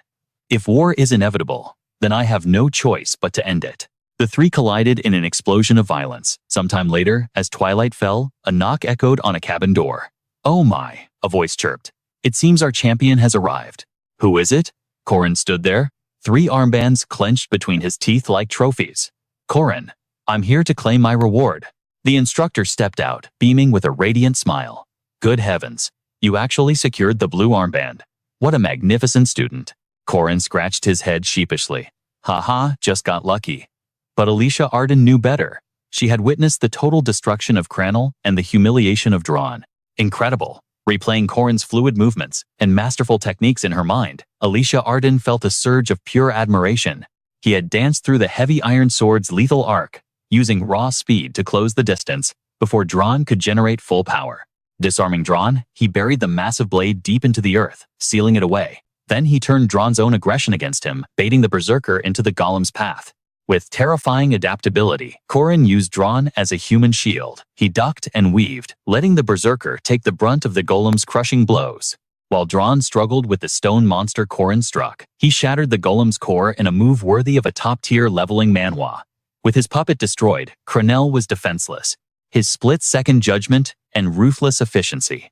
If war is inevitable, then I have no choice but to end it. The 3 collided in an explosion of violence. Sometime later, as twilight fell, a knock echoed on a cabin door. Oh my, a voice chirped. It seems our champion has arrived. Who is it? Corin stood there, 3 armbands clenched between his teeth like trophies. Corin, I'm here to claim my reward. The instructor stepped out, beaming with a radiant smile. Good heavens, you actually secured the blue armband. What a magnificent student. Corin scratched his head sheepishly. Haha, just got lucky. But Alicia Arden knew better. She had witnessed the total destruction of Crenell and the humiliation of Drawn. Incredible. Replaying Corin's fluid movements and masterful techniques in her mind, Alicia Arden felt a surge of pure admiration. He had danced through the heavy iron sword's lethal arc, using raw speed to close the distance before Drawn could generate full power. Disarming Drawn, he buried the massive blade deep into the earth, sealing it away. Then he turned Drawn's own aggression against him, baiting the berserker into the golem's path. With terrifying adaptability, Corin used Drawn as a human shield. He ducked and weaved, letting the berserker take the brunt of the golem's crushing blows. While Drawn struggled with the stone monster Corin struck, he shattered the golem's core in a move worthy of a top-tier leveling manhwa. With his puppet destroyed, Cronell was defenseless. His split-second judgment and ruthless efficiency.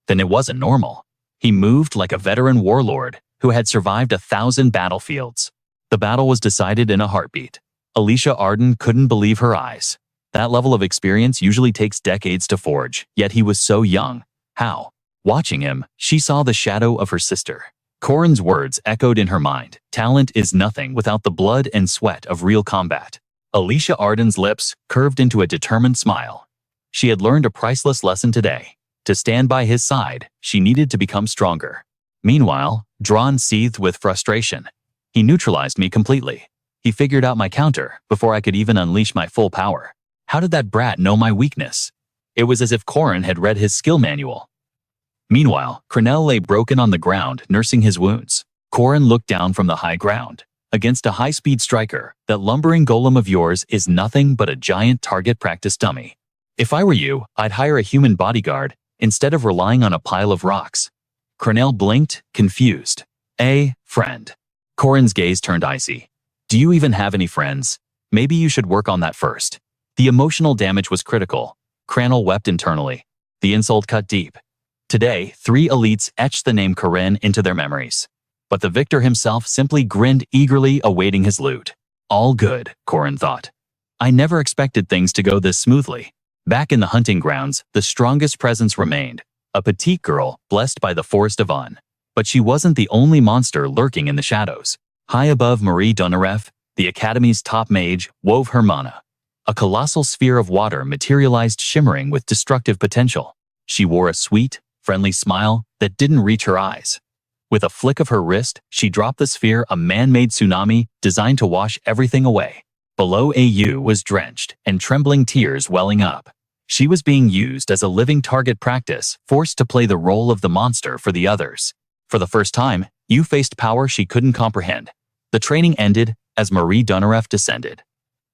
Then it wasn't normal. He moved like a veteran warlord who had survived 1,000 battlefields. The battle was decided in a heartbeat. Alicia Arden couldn't believe her eyes. That level of experience usually takes decades to forge, yet he was so young. How? Watching him, she saw the shadow of her sister. Corin's words echoed in her mind. Talent is nothing without the blood and sweat of real combat. Alicia Arden's lips curved into a determined smile. She had learned a priceless lesson today. To stand by his side, she needed to become stronger. Meanwhile, Drawn seethed with frustration. He neutralized me completely. He figured out my counter before I could even unleash my full power. How did that brat know my weakness? It was as if Corin had read his skill manual. Meanwhile, Cronell lay broken on the ground, nursing his wounds. Corin looked down from the high ground. Against a high-speed striker, that lumbering golem of yours is nothing but a giant target practice dummy. If I were you, I'd hire a human bodyguard instead of relying on a pile of rocks. Cronell blinked, confused. Friend. Corin's gaze turned icy. Do you even have any friends? Maybe you should work on that first. The emotional damage was critical. Cronell wept internally. The insult cut deep. Today, 3 elites etched the name Corin into their memories. But the victor himself simply grinned eagerly awaiting his loot. All good, Corin thought. I never expected things to go this smoothly. Back in the hunting grounds, the strongest presence remained. A petite girl, blessed by the forest of Un. But she wasn't the only monster lurking in the shadows. High above Marie Donareff, the Academy's top mage, wove her mana. A colossal sphere of water materialized shimmering with destructive potential. She wore a sweet, friendly smile that didn't reach her eyes. With a flick of her wrist, she dropped the sphere, a man-made tsunami designed to wash everything away. Below AU was drenched and trembling tears welling up. She was being used as a living target practice, forced to play the role of the monster for the others. For the first time, you faced power she couldn't comprehend. The training ended as Marie Donareff descended.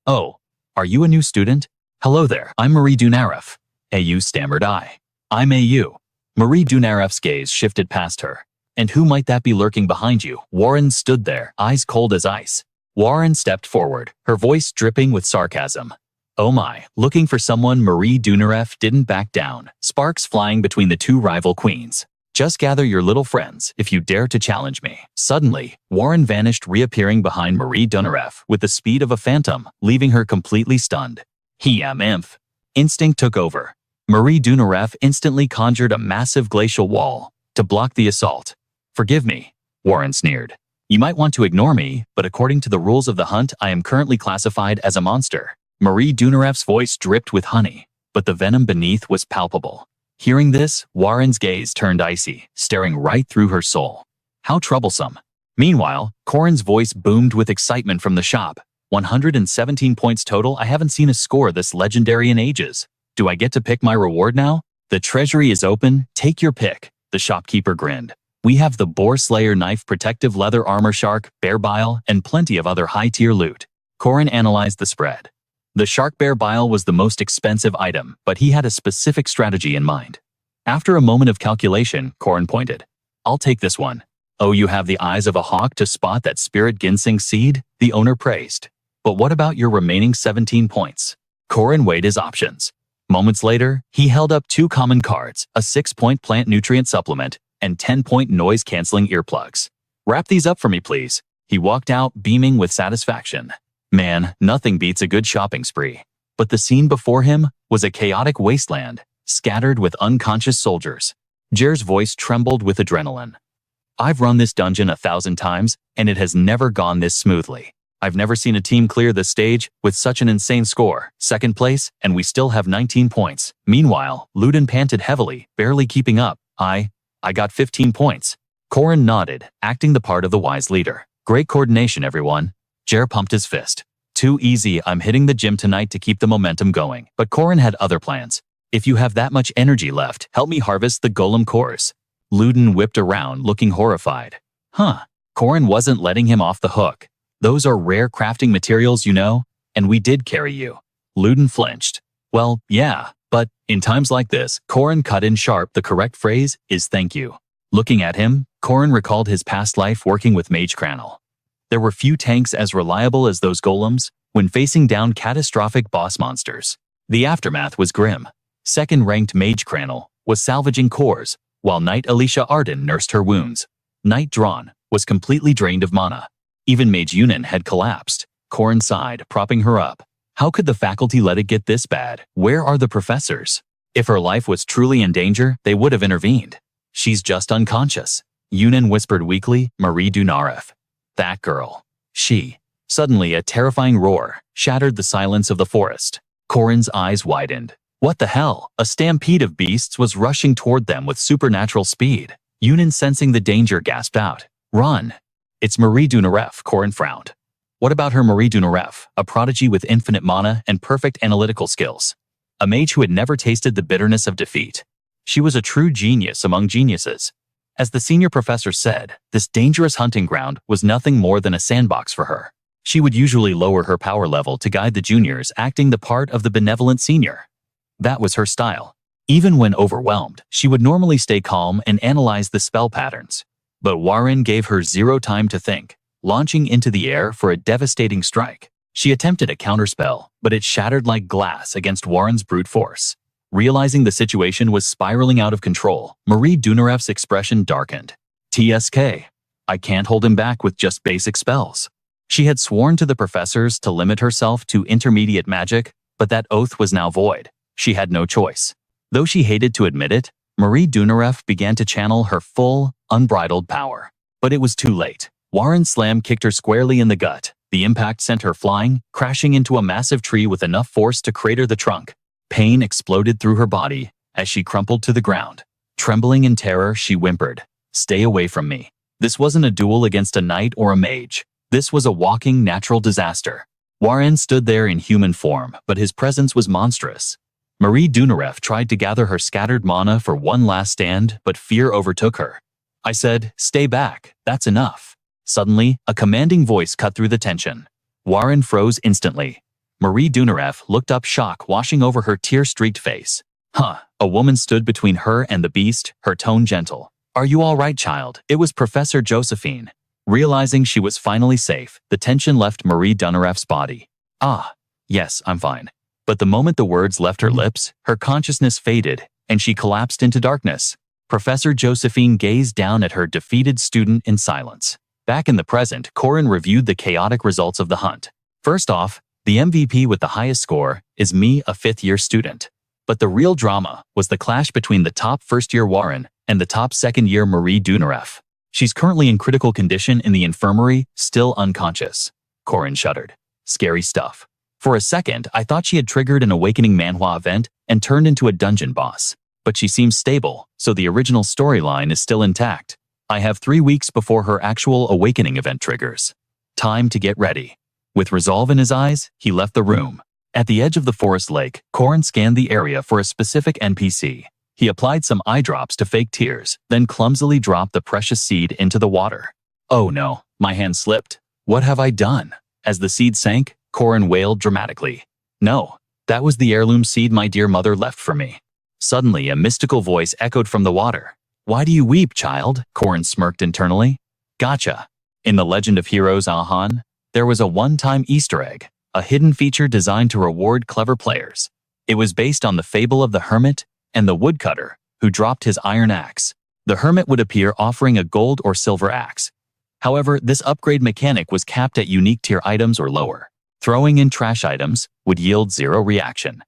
Oh, are you a new student? Hello there, I'm Marie Donareff. AU stammered. I'm AU. Marie Donareff's gaze shifted past her. And who might that be lurking behind you? Warren stood there, eyes cold as ice. Warren stepped forward, her voice dripping with sarcasm. Oh my, looking for someone? Marie Donareff didn't back down, sparks flying between the 2 rival queens. Just gather your little friends if you dare to challenge me. Suddenly, Warren vanished, reappearing behind Marie Donareff with the speed of a phantom, leaving her completely stunned. Imph. Instinct took over. Marie Donareff instantly conjured a massive glacial wall to block the assault. Forgive me, Warren sneered. You might want to ignore me, but according to the rules of the hunt, I am currently classified as a monster. Marie Donareff's voice dripped with honey, but the venom beneath was palpable. Hearing this, Warren's gaze turned icy, staring right through her soul. How troublesome. Meanwhile, Corin's voice boomed with excitement from the shop. 117 points total. I haven't seen a score this legendary in ages. Do I get to pick my reward now? The treasury is open. Take your pick, the shopkeeper grinned. We have the Boar Slayer knife, protective leather armor, shark, bear bile, and plenty of other high-tier loot. Corin analyzed the spread. The shark bear bile was the most expensive item, but he had a specific strategy in mind. After a moment of calculation, Corin pointed. I'll take this one. Oh, you have the eyes of a hawk to spot that spirit ginseng seed? The owner praised. But what about your remaining 17 points? Corin weighed his options. Moments later, he held up 2 common cards, a 6-point plant nutrient supplement, and 10-point noise-canceling earplugs. Wrap these up for me, please. He walked out, beaming with satisfaction. Man, nothing beats a good shopping spree. But the scene before him was a chaotic wasteland, scattered with unconscious soldiers. Jer's voice trembled with adrenaline. I've run this dungeon 1,000 times, and it has never gone this smoothly. I've never seen a team clear the stage with such an insane score. 2nd place, and we still have 19 points. Meanwhile, Luden panted heavily, barely keeping up. I got 15 points. Corin nodded, acting the part of the wise leader. Great coordination, everyone. Jer pumped his fist. Too easy. I'm hitting the gym tonight to keep the momentum going. But Corin had other plans. If you have that much energy left, help me harvest the golem cores. Luden whipped around, looking horrified. Corin wasn't letting him off the hook. Those are rare crafting materials, you know, and we did carry you. Luden flinched. Well, yeah, but in times like this, Corin cut in sharp. The correct phrase is thank you. Looking at him, Corin recalled his past life working with Mage Cranel. There were few tanks as reliable as those golems when facing down catastrophic boss monsters. The aftermath was grim. Second-ranked Mage Cranel was salvaging cores, while Knight Alicia Arden nursed her wounds. Knight Drawn was completely drained of mana. Even Mage Yunin had collapsed. Corin sighed, propping her up. How could the faculty let it get this bad? Where are the professors? If her life was truly in danger, they would have intervened. She's just unconscious. Yunin whispered weakly, Marie Dunarev. That girl. She. Suddenly, a terrifying roar shattered the silence of the forest. Corin's eyes widened. What the hell? A stampede of beasts was rushing toward them with supernatural speed. Yunin, sensing the danger, gasped out. Run! It's Marie Dunarev, Corin frowned. What about her Marie Dunarev, a prodigy with infinite mana and perfect analytical skills? A mage who had never tasted the bitterness of defeat. She was a true genius among geniuses. As the senior professor said, this dangerous hunting ground was nothing more than a sandbox for her. She would usually lower her power level to guide the juniors, acting the part of the benevolent senior. That was her style. Even when overwhelmed, she would normally stay calm and analyze the spell patterns. But Warren gave her zero time to think, launching into the air for a devastating strike. She attempted a counterspell, but it shattered like glass against Warren's brute force. Realizing the situation was spiraling out of control, Marie Dunarev's expression darkened. TSK. I can't hold him back with just basic spells. She had sworn to the professors to limit herself to intermediate magic, but that oath was now void. She had no choice. Though she hated to admit it, Marie Dunarev began to channel her full, unbridled power. But it was too late. Warren's slam kicked her squarely in the gut. The impact sent her flying, crashing into a massive tree with enough force to crater the trunk. Pain exploded through her body as she crumpled to the ground. Trembling in terror, she whimpered, "Stay away from me." This wasn't a duel against a knight or a mage. This was a walking natural disaster. Warren stood there in human form, but his presence was monstrous. Marie Dunarev tried to gather her scattered mana for one last stand, but fear overtook her. I said, "Stay back, that's enough." Suddenly, a commanding voice cut through the tension. Warren froze instantly. Marie Dunarev looked up, shock washing over her tear-streaked face. A woman stood between her and the beast, her tone gentle. "Are you all right, child?" It was Professor Josephine. Realizing she was finally safe, the tension left Marie Dunarev's body. Yes, I'm fine. But the moment the words left her lips, her consciousness faded, and she collapsed into darkness. Professor Josephine gazed down at her defeated student in silence. Back in the present, Corin reviewed the chaotic results of the hunt. First off, the MVP with the highest score is me, a fifth-year student. But the real drama was the clash between the top first-year Warren and the top second-year Marie Dunarev. She's currently in critical condition in the infirmary, still unconscious. Corin shuddered. Scary stuff. For a second, I thought she had triggered an awakening Manhwa event and turned into a dungeon boss. But she seems stable, so the original storyline is still intact. I have 3 weeks before her actual awakening event triggers. Time to get ready. With resolve in his eyes, he left the room. At the edge of the forest lake, Corin scanned the area for a specific NPC. He applied some eye drops to fake tears, then clumsily dropped the precious seed into the water. Oh no, my hand slipped. What have I done? As the seed sank, Corin wailed dramatically. No, that was the heirloom seed my dear mother left for me. Suddenly, a mystical voice echoed from the water. Why do you weep, child? Corin smirked internally. Gotcha. In the Legend of Heroes Ahan, there was a one-time Easter egg, a hidden feature designed to reward clever players. It was based on the fable of the hermit and the woodcutter who dropped his iron axe. The hermit would appear offering a gold or silver axe. However, this upgrade mechanic was capped at unique tier items or lower. Throwing in trash items would yield 0 reaction.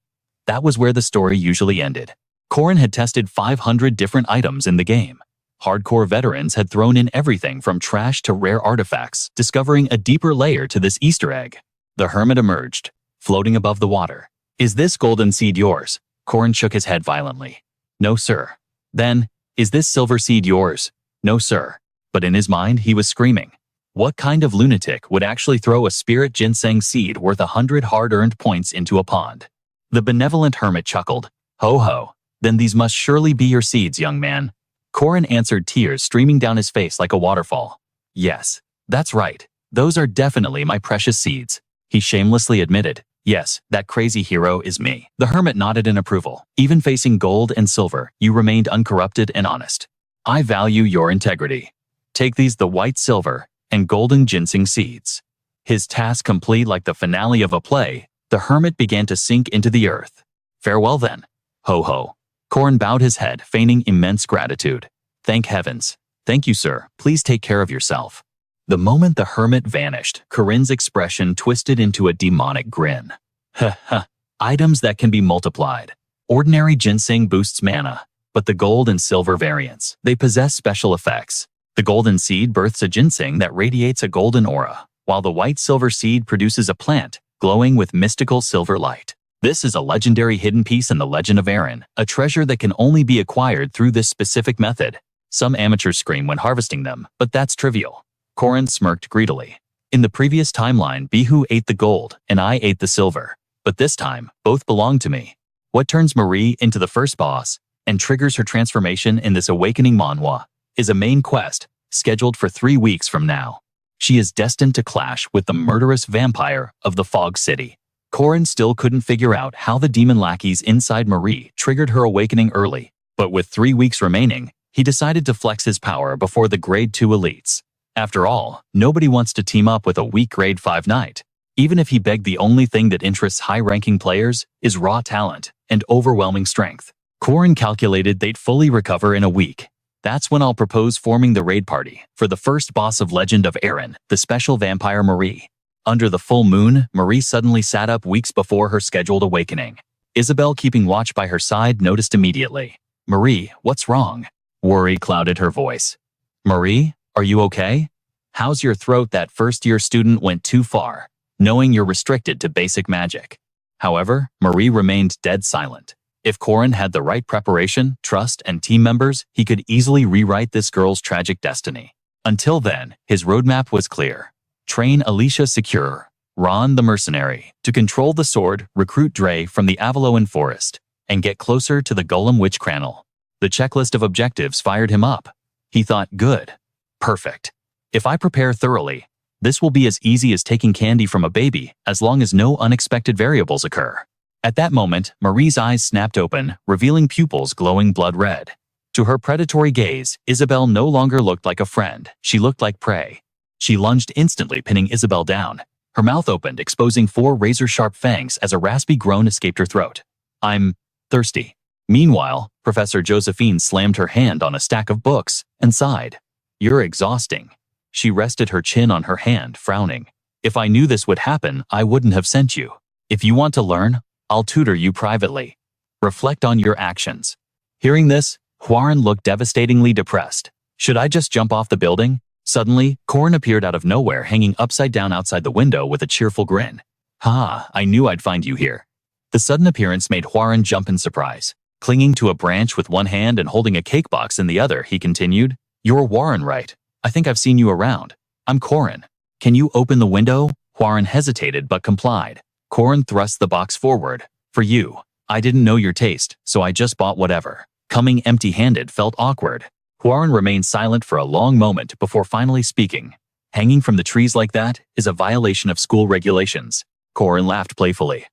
That was where the story usually ended. Corin had tested 500 different items in the game. Hardcore veterans had thrown in everything from trash to rare artifacts, discovering a deeper layer to this Easter egg. The hermit emerged, floating above the water. Is this golden seed yours? Corin shook his head violently. No, sir. Then, is this silver seed yours? No, sir. But in his mind, he was screaming. What kind of lunatic would actually throw a spirit ginseng seed worth 100 hard-earned points into a pond? The benevolent hermit chuckled. Ho ho. Then these must surely be your seeds, young man. Corin answered, tears streaming down his face like a waterfall. Yes, that's right. Those are definitely my precious seeds. He shamelessly admitted. Yes, that crazy hero is me. The hermit nodded in approval. Even facing gold and silver, you remained uncorrupted and honest. I value your integrity. Take these, the white silver and golden ginseng seeds. His task complete like the finale of a play, the hermit began to sink into the earth. Farewell then. Ho ho. Corin bowed his head, feigning immense gratitude. Thank heavens. Thank you, sir. Please take care of yourself. The moment the hermit vanished, Corin's expression twisted into a demonic grin. Ha ha. Items that can be multiplied. Ordinary ginseng boosts mana, but the gold and silver variants, they possess special effects. The golden seed births a ginseng that radiates a golden aura, while the white-silver seed produces a plant glowing with mystical silver light. This is a legendary hidden piece in the Legend of Aaron, a treasure that can only be acquired through this specific method. Some amateurs scream when harvesting them, but that's trivial. Corin smirked greedily. In the previous timeline, Bihu ate the gold and I ate the silver, but this time, both belong to me. What turns Marie into the first boss and triggers her transformation in this awakening manhwa is a main quest scheduled for 3 weeks from now. She is destined to clash with the murderous vampire of the Fog City. Corin still couldn't figure out how the demon lackeys inside Marie triggered her awakening early, but with 3 weeks remaining, he decided to flex his power before the Grade 2 elites. After all, nobody wants to team up with a weak Grade 5 knight. Even if he begged, the only thing that interests high-ranking players is raw talent and overwhelming strength. Corin calculated they'd fully recover in a week. That's when I'll propose forming the raid party for the first boss of Legend of Aaron, the special vampire Marie. Under the full moon, Marie suddenly sat up weeks before her scheduled awakening. Isabel, keeping watch by her side, noticed immediately. Marie, what's wrong? Worry clouded her voice. Marie, are you okay? How's your throat? That first-year student went too far, knowing you're restricted to basic magic. However, Marie remained dead silent. If Corin had the right preparation, trust, and team members, he could easily rewrite this girl's tragic destiny. Until then, his roadmap was clear. Train Alicia Secure, Ron the Mercenary, to control the sword, recruit Dre from the Avaloan Forest, and get closer to the Golem Witch Cranel. The checklist of objectives fired him up. He thought, good. Perfect. If I prepare thoroughly, this will be as easy as taking candy from a baby, as long as no unexpected variables occur. At that moment, Marie's eyes snapped open, revealing pupils glowing blood red. To her predatory gaze, Isabel no longer looked like a friend, she looked like prey. She lunged, instantly pinning Isabel down. Her mouth opened, exposing 4 razor-sharp fangs as a raspy groan escaped her throat. I'm thirsty. Meanwhile, Professor Josephine slammed her hand on a stack of books and sighed. You're exhausting. She rested her chin on her hand, frowning. If I knew this would happen, I wouldn't have sent you. If you want to learn, I'll tutor you privately. Reflect on your actions. Hearing this, Corin looked devastatingly depressed. Should I just jump off the building? Suddenly, Corin appeared out of nowhere, hanging upside down outside the window with a cheerful grin. Ha, I knew I'd find you here. The sudden appearance made Corin jump in surprise. Clinging to a branch with one hand and holding a cake box in the other, he continued, You're Warren, right? I think I've seen you around. I'm Corin. Can you open the window? Corin hesitated but complied. Corin thrust the box forward. For you. I didn't know your taste, so I just bought whatever. Coming empty-handed felt awkward. Corin remained silent for a long moment before finally speaking. Hanging from the trees like that is a violation of school regulations. Corin laughed playfully.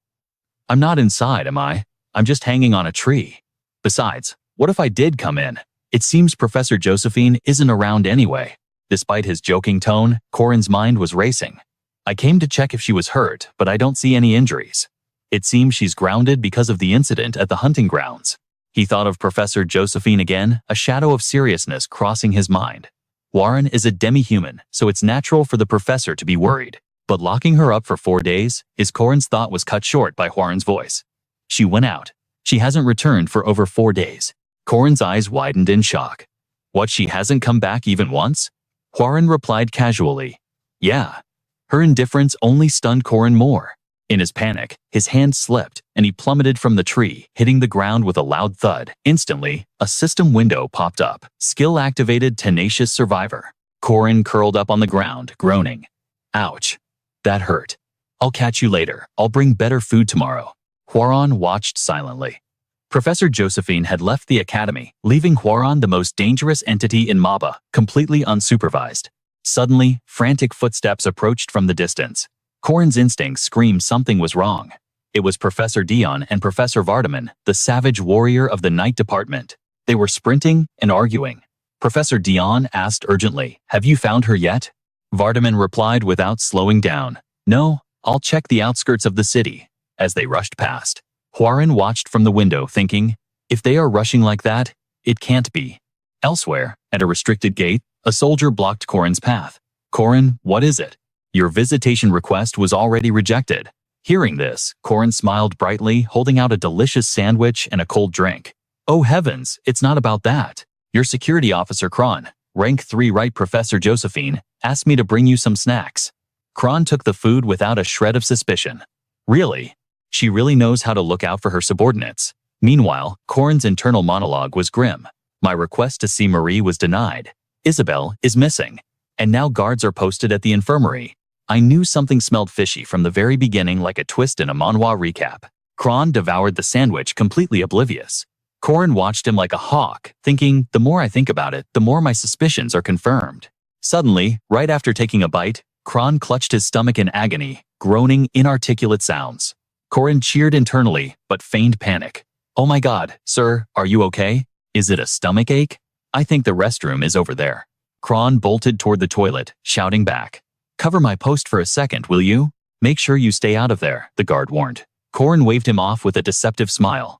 I'm not inside, am I? I'm just hanging on a tree. Besides, what if I did come in? It seems Professor Josephine isn't around anyway. Despite his joking tone, Corin's mind was racing. I came to check if she was hurt, but I don't see any injuries. It seems she's grounded because of the incident at the hunting grounds. He thought of Professor Josephine again, a shadow of seriousness crossing his mind. Warren is a demi-human, so it's natural for the professor to be worried. But locking her up for 4 days, Corin's thought was cut short by Warren's voice. She went out. She hasn't returned for over 4 days. Corin's eyes widened in shock. What, she hasn't come back even once? Warren replied casually. Yeah. Her indifference only stunned Corin more. In his panic, his hand slipped, and he plummeted from the tree, hitting the ground with a loud thud. Instantly, a system window popped up. Skill activated, Tenacious Survivor. Corin curled up on the ground, groaning. Ouch. That hurt. I'll catch you later. I'll bring better food tomorrow. Huaron watched silently. Professor Josephine had left the academy, leaving Huaron, the most dangerous entity in Maba, completely unsupervised. Suddenly, frantic footsteps approached from the distance. Corin's instincts screamed something was wrong. It was Professor Dion and Professor Vardaman, the savage warrior of the night department. They were sprinting and arguing. Professor Dion asked urgently, "Have you found her yet?" Vardaman replied without slowing down, "No, I'll check the outskirts of the city." As they rushed past, Huaran watched from the window thinking, if they are rushing like that, it can't be. Elsewhere, at a restricted gate, a soldier blocked Corin's path. "Corin, what is it? Your visitation request was already rejected." Hearing this, Corin smiled brightly, holding out a delicious sandwich and a cold drink. "Oh heavens, it's not about that. Your security officer Kron, rank 3 right Professor Josephine, asked me to bring you some snacks." Kron took the food without a shred of suspicion. Really? She really knows how to look out for her subordinates. Meanwhile, Corin's internal monologue was grim. "My request to see Marie was denied. Isabel is missing. And now guards are posted at the infirmary. I knew something smelled fishy from the very beginning, like a twist in a Manhwa recap." Kron devoured the sandwich, completely oblivious. Corin watched him like a hawk, thinking, the more I think about it, the more my suspicions are confirmed. Suddenly, right after taking a bite, Kron clutched his stomach in agony, groaning inarticulate sounds. Corin cheered internally, but feigned panic. "Oh my god, sir, are you okay? Is it a stomach ache? I think the restroom is over there." Kron bolted toward the toilet, shouting back, "Cover my post for a second, will you? Make sure you stay out of there," the guard warned. Corin waved him off with a deceptive smile.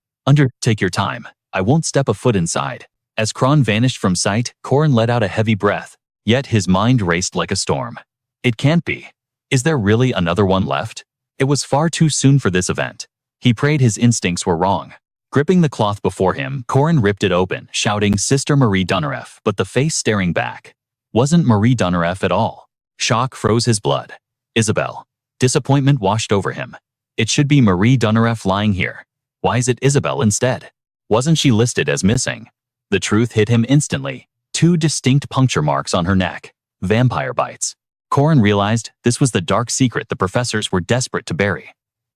Take your time. I won't step a foot inside." As Kron vanished from sight, Corin let out a heavy breath, yet his mind raced like a storm. It can't be. Is there really another one left? It was far too soon for this event. He prayed his instincts were wrong. Gripping the cloth before him, Corin ripped it open, shouting, "Sister Marie Dunaref," but the face staring back wasn't Marie Dunaref at all. Shock froze his blood. Isabel. Disappointment washed over him. It should be Marie Dunaref lying here. Why is it Isabel instead? Wasn't she listed as missing? The truth hit him instantly. 2 distinct puncture marks on her neck. Vampire bites. Corin realized this was the dark secret the professors were desperate to bury.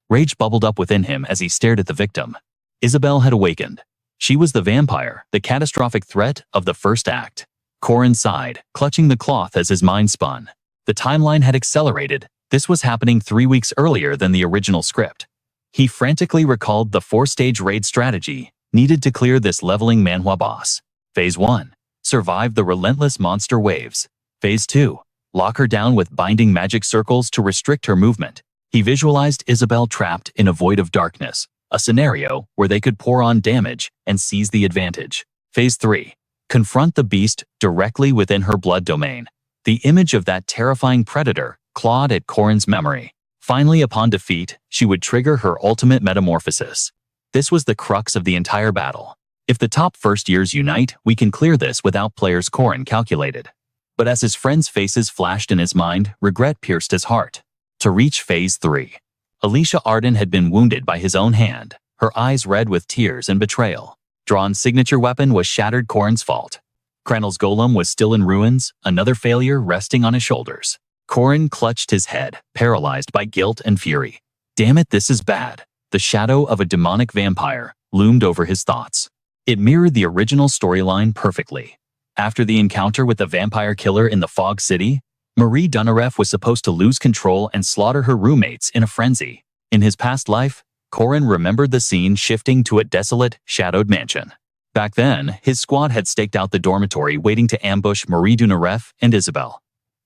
Rage bubbled up within him as he stared at the victim. Isabel had awakened. She was the vampire, the catastrophic threat of the first act. Corin sighed, clutching the cloth as his mind spun. The timeline had accelerated. This was happening 3 weeks earlier than the original script. He frantically recalled the 4-stage raid strategy needed to clear this leveling Manhwa boss. Phase 1. Survive the relentless monster waves. Phase 2. Lock her down with binding magic circles to restrict her movement. He visualized Isabel trapped in a void of darkness, a scenario where they could pour on damage and seize the advantage. Phase 3. Confront the beast directly within her blood domain. The image of that terrifying predator clawed at Corin's memory. Finally, upon defeat, she would trigger her ultimate metamorphosis. This was the crux of the entire battle. If the top first years unite, we can clear this without players, Corin calculated. But as his friends' faces flashed in his mind, regret pierced his heart. To reach Phase 3. Alicia Arden had been wounded by his own hand, her eyes red with tears and betrayal. Drawn's signature weapon was shattered, Corin's fault. Cranel's golem was still in ruins, another failure resting on his shoulders. Corin clutched his head, paralyzed by guilt and fury. Damn it, this is bad. The shadow of a demonic vampire loomed over his thoughts. It mirrored the original storyline perfectly. After the encounter with the vampire killer in the Fog City, Marie Dunaref was supposed to lose control and slaughter her roommates in a frenzy. In his past life, Corin remembered the scene shifting to a desolate, shadowed mansion. Back then, his squad had staked out the dormitory waiting to ambush Marie Dunaref and Isabel.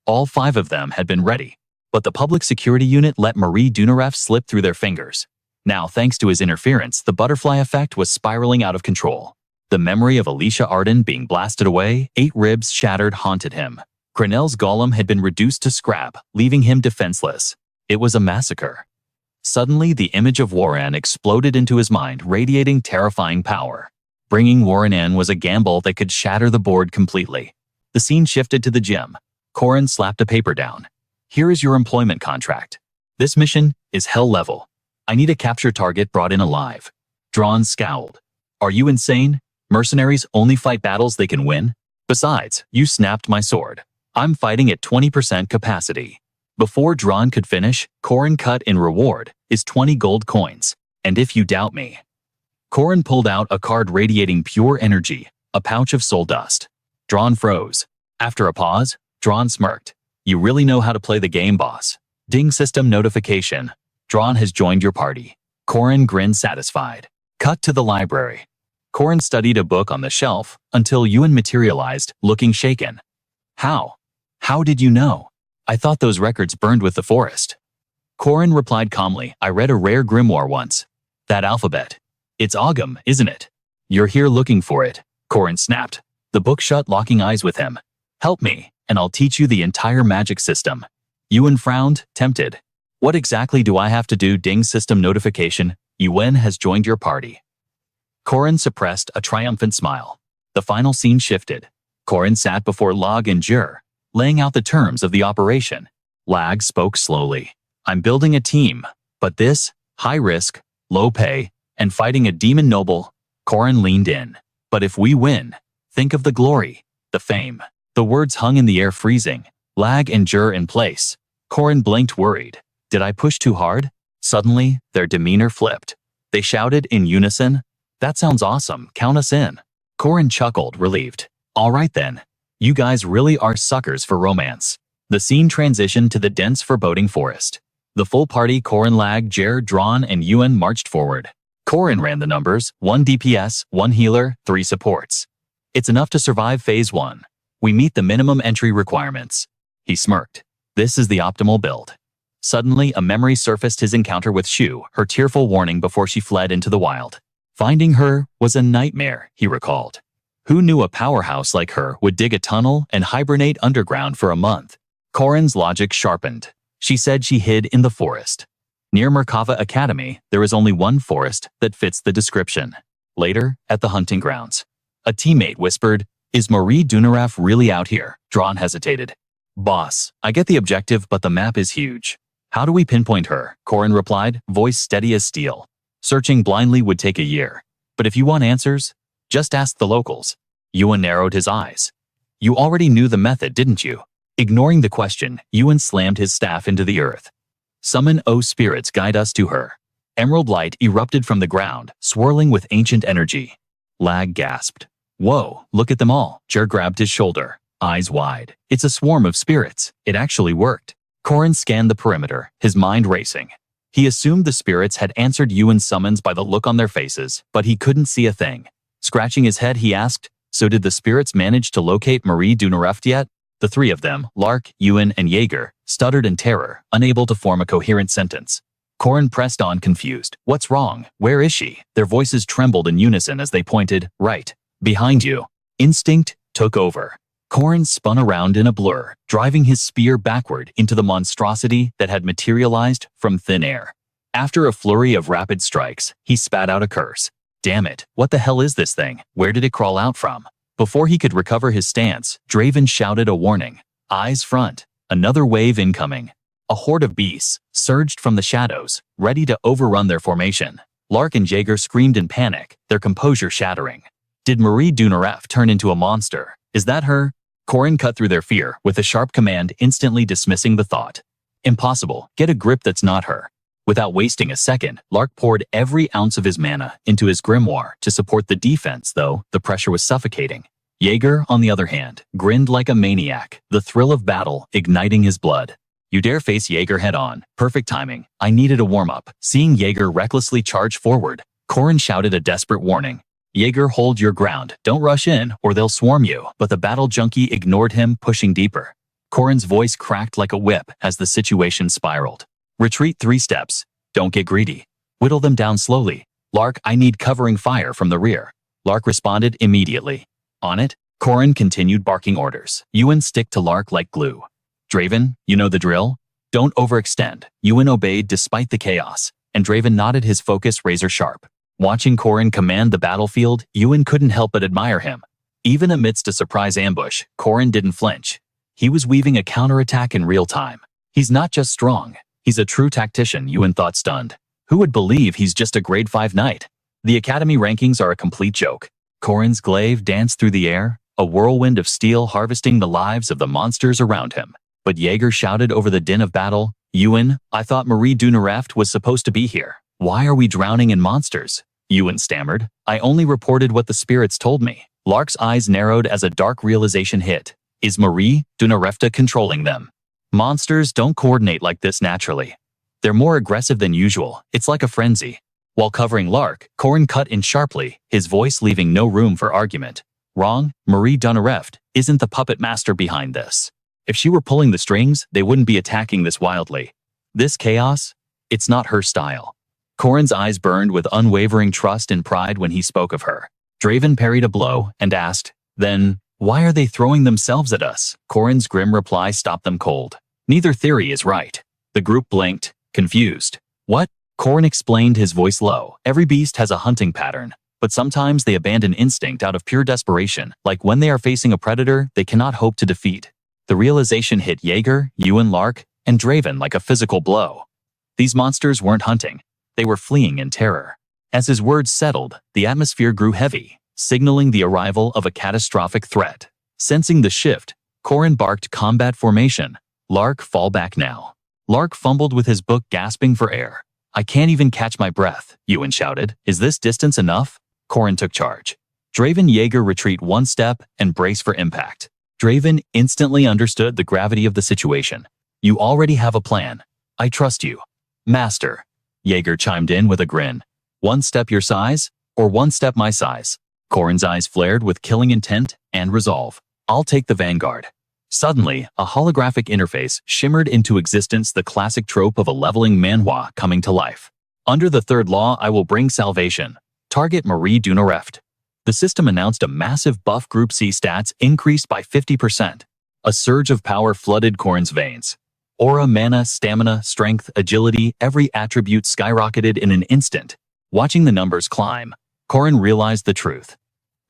All 5 of them had been ready, but the public security unit let Marie Dunaref slip through their fingers. Now, thanks to his interference, the butterfly effect was spiraling out of control. The memory of Alicia Arden being blasted away, 8 ribs shattered, haunted him. Cranel's golem had been reduced to scrap, leaving him defenseless. It was a massacre. Suddenly, the image of Warren exploded into his mind, radiating terrifying power. Bringing Warren in was a gamble that could shatter the board completely. The scene shifted to the gym. Corin slapped a paper down. "Here is your employment contract. This mission is hell level. I need a capture target brought in alive." Drawn scowled. "Are you insane? Mercenaries only fight battles they can win? Besides, you snapped my sword. I'm fighting at 20% capacity." Before Drawn could finish, Corin cut in reward is 20 gold coins. "And if you doubt me." Corin pulled out a card radiating pure energy, a pouch of soul dust. Drawn froze. After a pause, Drawn smirked. "You really know how to play the game, boss." Ding system notification. Drawn has joined your party. Corin grinned satisfied. Cut to the library. Corin studied a book on the shelf until Yuan materialized, looking shaken. How? How did you know? I thought those records burned with the forest. Corin replied calmly, I read a rare grimoire once. That alphabet. It's Ogam, isn't it? You're here looking for it. Corin snapped. The book shut, locking eyes with him. Help me, and I'll teach you the entire magic system. Yuan frowned, tempted. What exactly do I have to do? Ding, system notification. Yuan has joined your party. Corin suppressed a triumphant smile. The final scene shifted. Corin sat before Log and Jur, laying out the terms of the operation. Lag spoke slowly. I'm building a team, but this, high risk, low pay, and fighting a demon noble. Corin leaned in. But if we win, think of the glory, the fame. The words hung in the air, freezing. Lag and Jur in place. Corin blinked, worried. Did I push too hard? Suddenly, their demeanor flipped. They shouted in unison, that sounds awesome, count us in. Corin chuckled, relieved. All right then. You guys really are suckers for romance. The scene transitioned to the dense, foreboding forest. The full party, Corin, Lag, Jer, Drawn, and Yuan, marched forward. Corin ran the numbers, 1 DPS, 1 healer, 3 supports. It's enough to survive phase 1. We meet the minimum entry requirements. He smirked. This is the optimal build. Suddenly, a memory surfaced, his encounter with Shu, her tearful warning before she fled into the wild. Finding her was a nightmare, he recalled. Who knew a powerhouse like her would dig a tunnel and hibernate underground for a month? Corin's logic sharpened. She said she hid in the forest. Near Merkava Academy, there is only one forest that fits the description. Later, at the hunting grounds, a teammate whispered, Is Marie Dunaraf really out here? Drawn hesitated. Boss, I get the objective, but the map is huge. How do we pinpoint her? Corin replied, voice steady as steel. Searching blindly would take a year. But if you want answers, just ask the locals. Yuan narrowed his eyes. You already knew the method, didn't you? Ignoring the question, Yuan slammed his staff into the earth. Summon, O spirits, guide us to her. Emerald light erupted from the ground, swirling with ancient energy. Lag gasped. Whoa, look at them all. Jer grabbed his shoulder, eyes wide. It's a swarm of spirits. It actually worked. Corin scanned the perimeter, his mind racing. He assumed the spirits had answered Yuan's summons by the look on their faces, but he couldn't see a thing. Scratching his head, he asked, So did the spirits manage to locate Marie Dunareft yet? The three of them, Lark, Yuan, and Jaeger, stuttered in terror, unable to form a coherent sentence. Corin pressed on, confused. What's wrong? Where is she? Their voices trembled in unison as they pointed, right. Behind you. Instinct took over. Corin spun around in a blur, driving his spear backward into the monstrosity that had materialized from thin air. After a flurry of rapid strikes, he spat out a curse. Damn it, what the hell is this thing? Where did it crawl out from? Before he could recover his stance, Draven shouted a warning. Eyes front. Another wave incoming. A horde of beasts surged from the shadows, ready to overrun their formation. Lark and Jaeger screamed in panic, their composure shattering. Did Marie Dunaref turn into a monster? Is that her? Corin cut through their fear with a sharp command, instantly dismissing the thought. Impossible. Get a grip that's not her. Without wasting a second, Lark poured every ounce of his mana into his grimoire to support the defense, though the pressure was suffocating. Jaeger, on the other hand, grinned like a maniac, the thrill of battle igniting his blood. You dare face Jaeger head-on. Perfect timing. I needed a warm-up. Seeing Jaeger recklessly charge forward, Corin shouted a desperate warning. Jaeger, hold your ground. Don't rush in, or they'll swarm you. But the battle junkie ignored him, pushing deeper. Corin's voice cracked like a whip as the situation spiraled. Retreat 3 steps. Don't get greedy. Whittle them down slowly. Lark, I need covering fire from the rear. Lark responded immediately. On it, Corin continued barking orders. Yuan stick to Lark like glue. Draven, you know the drill? Don't overextend. Yuan obeyed despite the chaos, and Draven nodded, his focus razor sharp. Watching Corin command the battlefield, Yuan couldn't help but admire him. Even amidst a surprise ambush, Corin didn't flinch. He was weaving a counterattack in real time. He's not just strong, he's a true tactician, Yuan thought, stunned. Who would believe he's just a grade 5 knight? The academy rankings are a complete joke. Corin's glaive danced through the air, a whirlwind of steel harvesting the lives of the monsters around him. But Jaeger shouted over the din of battle, Yuan, I thought Marie Dunareft was supposed to be here. Why are we drowning in monsters? Yuan stammered. I only reported what the spirits told me. Lark's eyes narrowed as a dark realization hit. Is Marie Dunarefta controlling them? Monsters don't coordinate like this naturally. They're more aggressive than usual. It's like a frenzy. While covering Lark, Corin cut in sharply, his voice leaving no room for argument. Wrong, Marie Dunareft isn't the puppet master behind this. If she were pulling the strings, they wouldn't be attacking this wildly. This chaos? It's not her style. Corin's eyes burned with unwavering trust and pride when he spoke of her. Draven parried a blow and asked, "Then, why are they throwing themselves at us?" Corin's grim reply stopped them cold. "Neither theory is right." The group blinked, confused. "What?" Corin explained, his voice low. "Every beast has a hunting pattern, but sometimes they abandon instinct out of pure desperation, like when they are facing a predator they cannot hope to defeat." The realization hit Jaeger, Ewan, Lark, and Draven like a physical blow. These monsters weren't hunting. They were fleeing in terror. As his words settled, the atmosphere grew heavy, signaling the arrival of a catastrophic threat. Sensing the shift, Corin barked combat formation. "Lark, fall back now." Lark fumbled with his book, gasping for air. "I can't even catch my breath," Ewan shouted. "Is this distance enough?" Corin took charge. Draven, Jaeger retreat one step and brace for impact. Draven instantly understood the gravity of the situation. "You already have a plan. I trust you." "Master," Jaeger chimed in with a grin. "One step your size, or one step my size?" Corin's eyes flared with killing intent and resolve. "I'll take the vanguard." Suddenly, a holographic interface shimmered into existence, the classic trope of a leveling manhwa coming to life. "Under the third law, I will bring salvation. Target Marie Dunareft." The system announced a massive buff. Group C stats increased by 50%. A surge of power flooded Corin's veins. Aura, mana, stamina, strength, agility, every attribute skyrocketed in an instant. Watching the numbers climb, Corin realized the truth.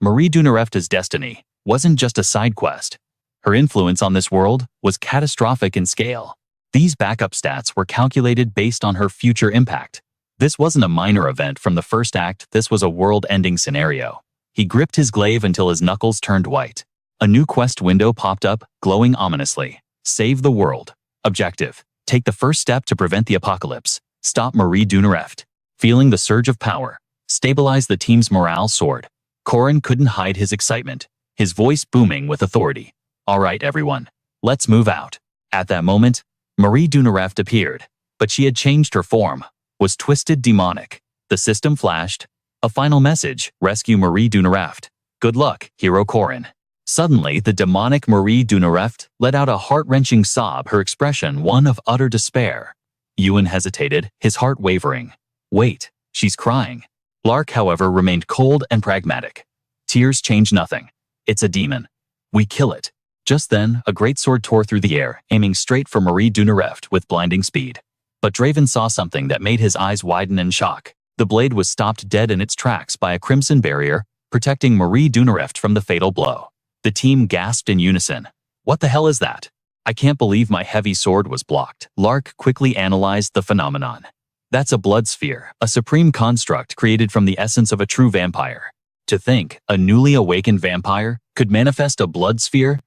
Marie Dunareft's destiny wasn't just a side quest. Her influence on this world was catastrophic in scale. These backup stats were calculated based on her future impact. This wasn't a minor event from the first act, this was a world-ending scenario. He gripped his glaive until his knuckles turned white. A new quest window popped up, glowing ominously. "Save the world. Objective: take the first step to prevent the apocalypse. Stop Marie Dunareft." Feeling the surge of power, stabilize the team's morale soared. Corin couldn't hide his excitement, his voice booming with authority. "All right, everyone, let's move out." At that moment, Marie Dunareft appeared, but she had changed her form, was twisted demonic. The system flashed. A final message: rescue Marie Dunareft. "Good luck, hero Corin." Suddenly, the demonic Marie Dunareft let out a heart-wrenching sob, her expression one of utter despair. Ewan hesitated, his heart wavering. "Wait, she's crying." Lark, however, remained cold and pragmatic. "Tears change nothing. It's a demon. We kill it." Just then, a great sword tore through the air, aiming straight for Marie Dunareft with blinding speed. But Draven saw something that made his eyes widen in shock. The blade was stopped dead in its tracks by a crimson barrier, protecting Marie Dunareft from the fatal blow. The team gasped in unison. "What the hell is that? I can't believe my heavy sword was blocked." Lark quickly analyzed the phenomenon. "That's a blood sphere, a supreme construct created from the essence of a true vampire. To think a newly awakened vampire could manifest a blood sphere?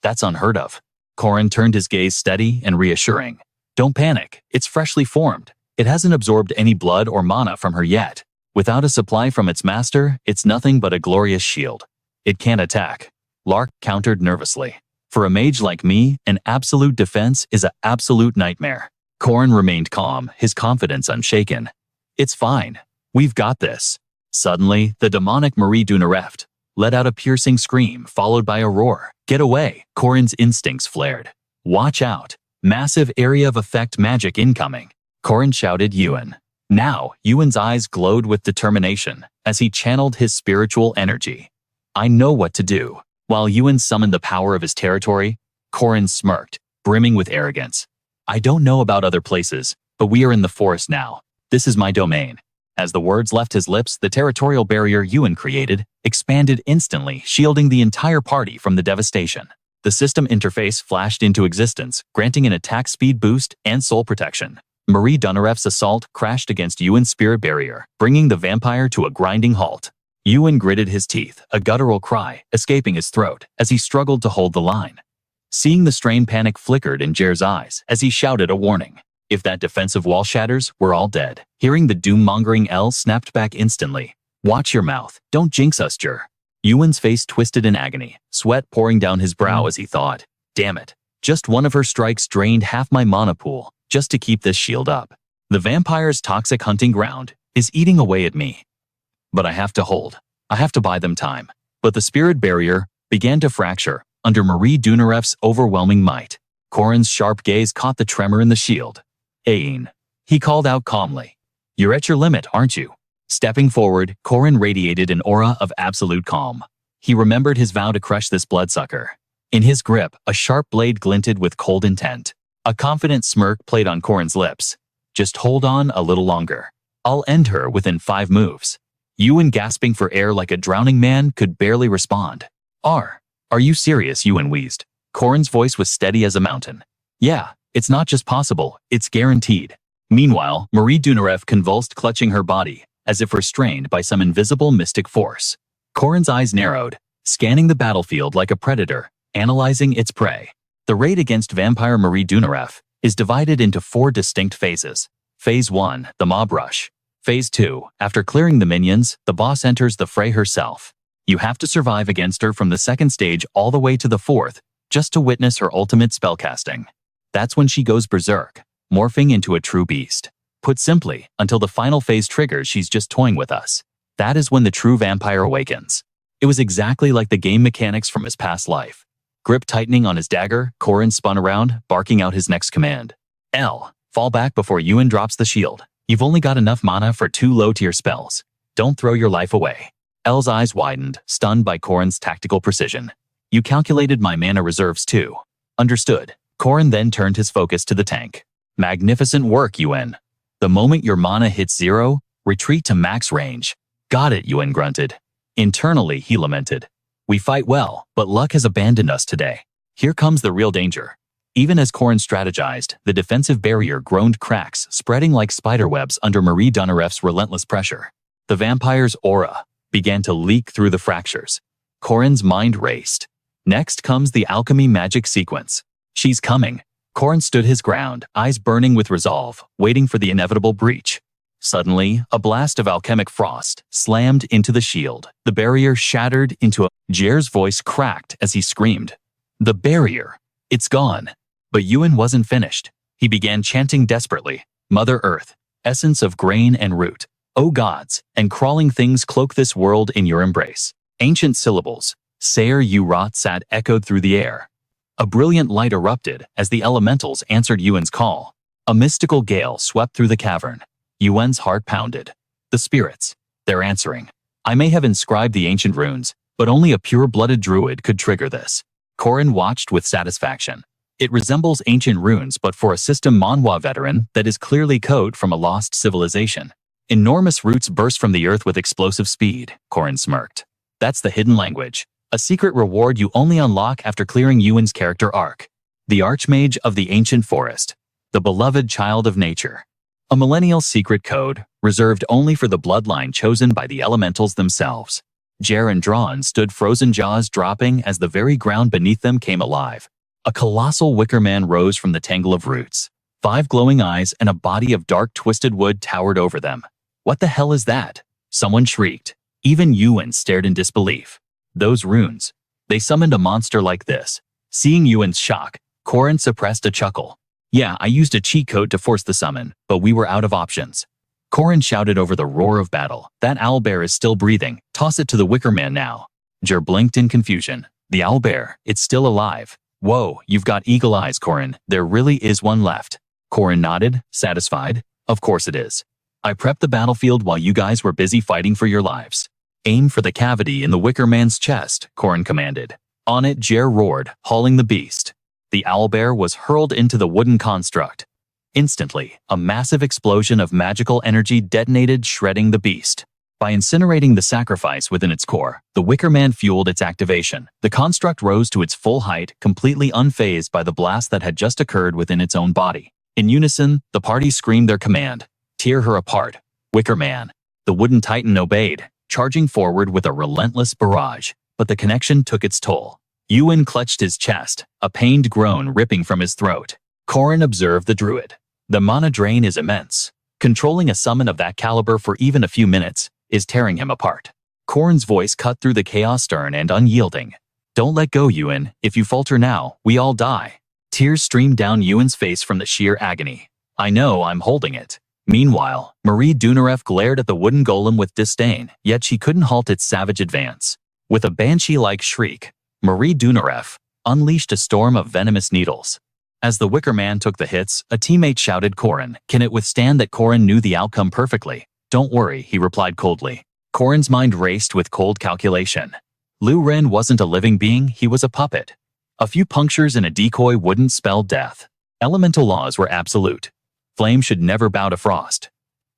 That's unheard of." Corin turned his gaze steady and reassuring. "Don't panic, it's freshly formed. It hasn't absorbed any blood or mana from her yet. Without a supply from its master, it's nothing but a glorious shield. It can't attack." Lark countered nervously. "For a mage like me, an absolute defense is an absolute nightmare." Corin remained calm, his confidence unshaken. "It's fine. We've got this." Suddenly, the demonic Marie Dunareft let out a piercing scream, followed by a roar. "Get away!" Corin's instincts flared. "Watch out! Massive area of effect magic incoming!" Corin shouted Ewan. Now, Ewan's eyes glowed with determination as he channeled his spiritual energy. "I know what to do." While Ewan summoned the power of his territory, Corin smirked, brimming with arrogance. "I don't know about other places, but we are in the forest now. This is my domain." As the words left his lips, the territorial barrier Ewan created expanded instantly, shielding the entire party from the devastation. The system interface flashed into existence, granting an attack speed boost and soul protection. Marie Dunareft's assault crashed against Ewan's spirit barrier, bringing the vampire to a grinding halt. Ewan gritted his teeth, a guttural cry escaping his throat as he struggled to hold the line. Seeing the strain, panic flickered in Jer's eyes as he shouted a warning. If that defensive wall shatters, we're all dead. Hearing the doom-mongering L snapped back instantly. "Watch your mouth. Don't jinx us, Jer." Ewan's face twisted in agony, sweat pouring down his brow as he thought, "Damn it. Just one of her strikes drained half my mana pool, just to keep this shield up." The vampire's toxic hunting ground is eating away at me. But I have to hold. I have to buy them time. But the spirit barrier began to fracture under Marie Dunarev's overwhelming might. Corin's sharp gaze caught the tremor in the shield. Ain. He called out calmly. You're at your limit, aren't you? Stepping forward, Corin radiated an aura of absolute calm. He remembered his vow to crush this bloodsucker. In his grip, a sharp blade glinted with cold intent. A confident smirk played on Corin's lips. Just hold on a little longer. I'll end her within 5 moves. Yuan, gasping for air like a drowning man, could barely respond. Are you serious? Yuan wheezed. Corin's voice was steady as a mountain. Yeah, it's not just possible, it's guaranteed. Meanwhile, Marie Dunarev convulsed, clutching her body, as if restrained by some invisible mystic force. Corin's eyes narrowed, scanning the battlefield like a predator, analyzing its prey. The raid against vampire Marie Dunarev is divided into 4 distinct phases. Phase 1, the mob rush. Phase 2, after clearing the minions, the boss enters the fray herself. You have to survive against her from the 2nd stage all the way to the 4th, just to witness her ultimate spellcasting. That's when she goes berserk, morphing into a true beast. Put simply, until the final phase triggers, she's just toying with us. That is when the true vampire awakens. It was exactly like the game mechanics from his past life. Grip tightening on his dagger, Corin spun around, barking out his next command. L. Fall back before Yuan drops the shield. You've only got enough mana for 2 low-tier spells. Don't throw your life away. L's eyes widened, stunned by Corin's tactical precision. You calculated my mana reserves too. Understood. Corin then turned his focus to the tank. Magnificent work, Yuan. The moment your mana hits 0, retreat to max range. Got it, Yuan grunted. Internally, he lamented. We fight well, but luck has abandoned us today. Here comes the real danger. Even as Corin strategized, the defensive barrier groaned, cracks spreading like spiderwebs under Marie Dunarev's relentless pressure. The vampire's aura began to leak through the fractures. Corin's mind raced. Next comes the alchemy magic sequence. She's coming. Corin stood his ground, eyes burning with resolve, waiting for the inevitable breach. Suddenly, a blast of alchemic frost slammed into the shield. The barrier shattered into a... Jer's voice cracked as he screamed. The barrier. It's gone. But Yuan wasn't finished. He began chanting desperately. Mother Earth, essence of grain and root. O gods, and crawling things, cloak this world in your embrace. Ancient syllables, Sayer U Rot Sat, echoed through the air. A brilliant light erupted as the elementals answered Yuan's call. A mystical gale swept through the cavern. Yuan's heart pounded. The spirits. They're answering. I may have inscribed the ancient runes, but only a pure-blooded druid could trigger this. Corin watched with satisfaction. It resembles ancient runes, but for a system Manhwa veteran that is clearly code from a lost civilization. Enormous roots burst from the earth with explosive speed, Corin smirked. That's the hidden language. A secret reward you only unlock after clearing Yuan's character arc. The Archmage of the Ancient Forest. The beloved child of nature. A millennial secret code, reserved only for the bloodline chosen by the elementals themselves. Jer and Drawn stood frozen, jaws dropping as the very ground beneath them came alive. A colossal wicker man rose from the tangle of roots. 5 glowing eyes and a body of dark twisted wood towered over them. What the hell is that? Someone shrieked. Even Yuan stared in disbelief. Those runes. They summoned a monster like this. Seeing Yuan's shock, Corin suppressed a chuckle. Yeah, I used a cheat code to force the summon, but we were out of options. Corin shouted over the roar of battle. That owlbear is still breathing. Toss it to the wicker man now. Jer blinked in confusion. The owlbear, it's still alive. Whoa, you've got eagle eyes, Corin. There really is one left. Corin nodded, satisfied. Of course it is. I prepped the battlefield while you guys were busy fighting for your lives. Aim for the cavity in the wicker man's chest, Corin commanded. On it, Jer roared, hauling the beast. The owlbear was hurled into the wooden construct. Instantly, a massive explosion of magical energy detonated, shredding the beast. By incinerating the sacrifice within its core, the wicker man fueled its activation. The construct rose to its full height, completely unfazed by the blast that had just occurred within its own body. In unison, the party screamed their command. Tear her apart, wicker man. The wooden titan obeyed, charging forward with a relentless barrage. But the connection took its toll. Yuan clutched his chest, a pained groan ripping from his throat. Corin observed the druid. The mana drain is immense. Controlling a summon of that caliber for even a few minutes is tearing him apart. Corin's voice cut through the chaos, stern and unyielding. Don't let go, Yuan. If you falter now, we all die. Tears streamed down Yuan's face from the sheer agony. I know, I'm holding it. Meanwhile, Marie Dunarev glared at the wooden golem with disdain, yet she couldn't halt its savage advance. With a banshee-like shriek, Marie Dunarev unleashed a storm of venomous needles. As the Wicker Man took the hits, a teammate shouted, "Corin, can it withstand that?" Corin knew the outcome perfectly. "Don't worry," he replied coldly. Corin's mind raced with cold calculation. Lu Ren wasn't a living being, he was a puppet. A few punctures and a decoy wouldn't spell death. Elemental laws were absolute. Flame should never bow to frost.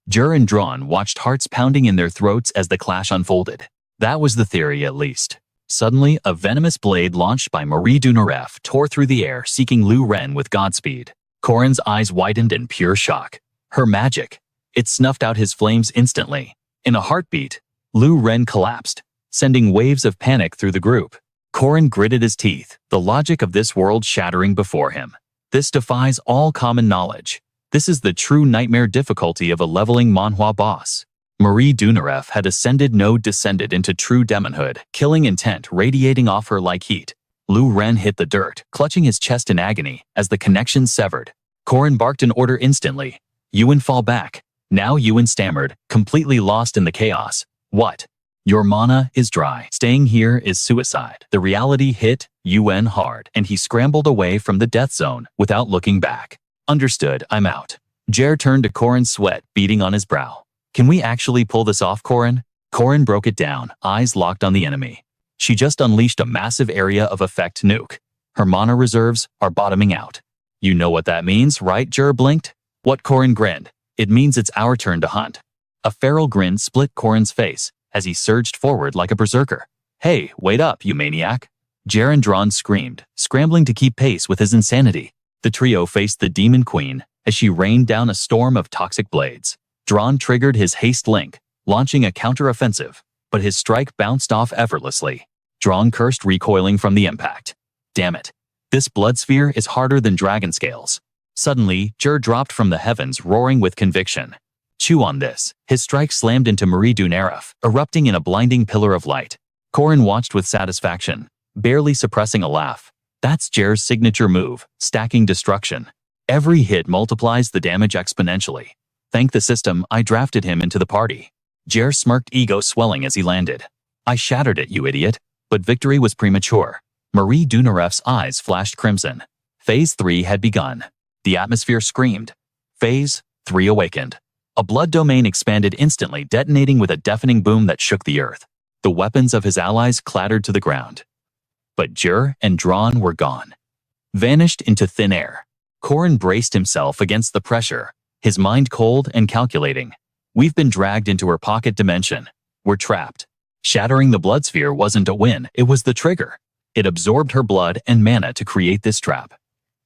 Jur and Drawn watched, hearts pounding in their throats as the clash unfolded. That was the theory, at least. Suddenly, a venomous blade launched by Marie Dunarev tore through the air, seeking Lu Ren with Godspeed. Corin's eyes widened in pure shock. Her magic. It snuffed out his flames instantly. In a heartbeat, Lu Ren collapsed, sending waves of panic through the group. Corin gritted his teeth, the logic of this world shattering before him. This defies all common knowledge. This is the true nightmare difficulty of a leveling Manhwa boss. Marie Dunarev had ascended, no descended into true demonhood, killing intent radiating off her like heat. Lu Ren hit the dirt, clutching his chest in agony as the connection severed. Corin barked an order instantly. Yuan, fall back. Now Yuan stammered, completely lost in the chaos. What? Your mana is dry. Staying here is suicide. The reality hit Yuan hard, and he scrambled away from the death zone without looking back. Understood, I'm out. Jer turned to Corin, sweat beading on his brow. Can we actually pull this off, Corin? Corin broke it down, eyes locked on the enemy. She just unleashed a massive area of effect nuke. Her mana reserves are bottoming out. You know what that means, right? Jer blinked. What? Corin grinned. It means it's our turn to hunt. A feral grin split Corin's face as he surged forward like a berserker. Hey, wait up, you maniac. Jer and Drawn screamed, scrambling to keep pace with his insanity. The trio faced the Demon Queen as she rained down a storm of toxic blades. Drawn triggered his haste link, launching a counter-offensive, but his strike bounced off effortlessly. Drawn cursed, recoiling from the impact. Damn it. This blood sphere is harder than dragon scales. Suddenly, Jer dropped from the heavens, roaring with conviction. Chew on this. His strike slammed into Marie Dunarev, erupting in a blinding pillar of light. Corin watched with satisfaction, barely suppressing a laugh. That's Jer's signature move, stacking destruction. Every hit multiplies the damage exponentially. Thank the system, I drafted him into the party. Jer smirked, ego swelling as he landed. I shattered it, you idiot. But victory was premature. Marie Dunarev's eyes flashed crimson. Phase 3 had begun. The atmosphere screamed. Phase 3 awakened. A blood domain expanded instantly, detonating with a deafening boom that shook the earth. The weapons of his allies clattered to the ground. But Jer and Drawn were gone. Vanished into thin air. Corin braced himself against the pressure, his mind cold and calculating. We've been dragged into her pocket dimension. We're trapped. Shattering the blood sphere wasn't a win, it was the trigger. It absorbed her blood and mana to create this trap.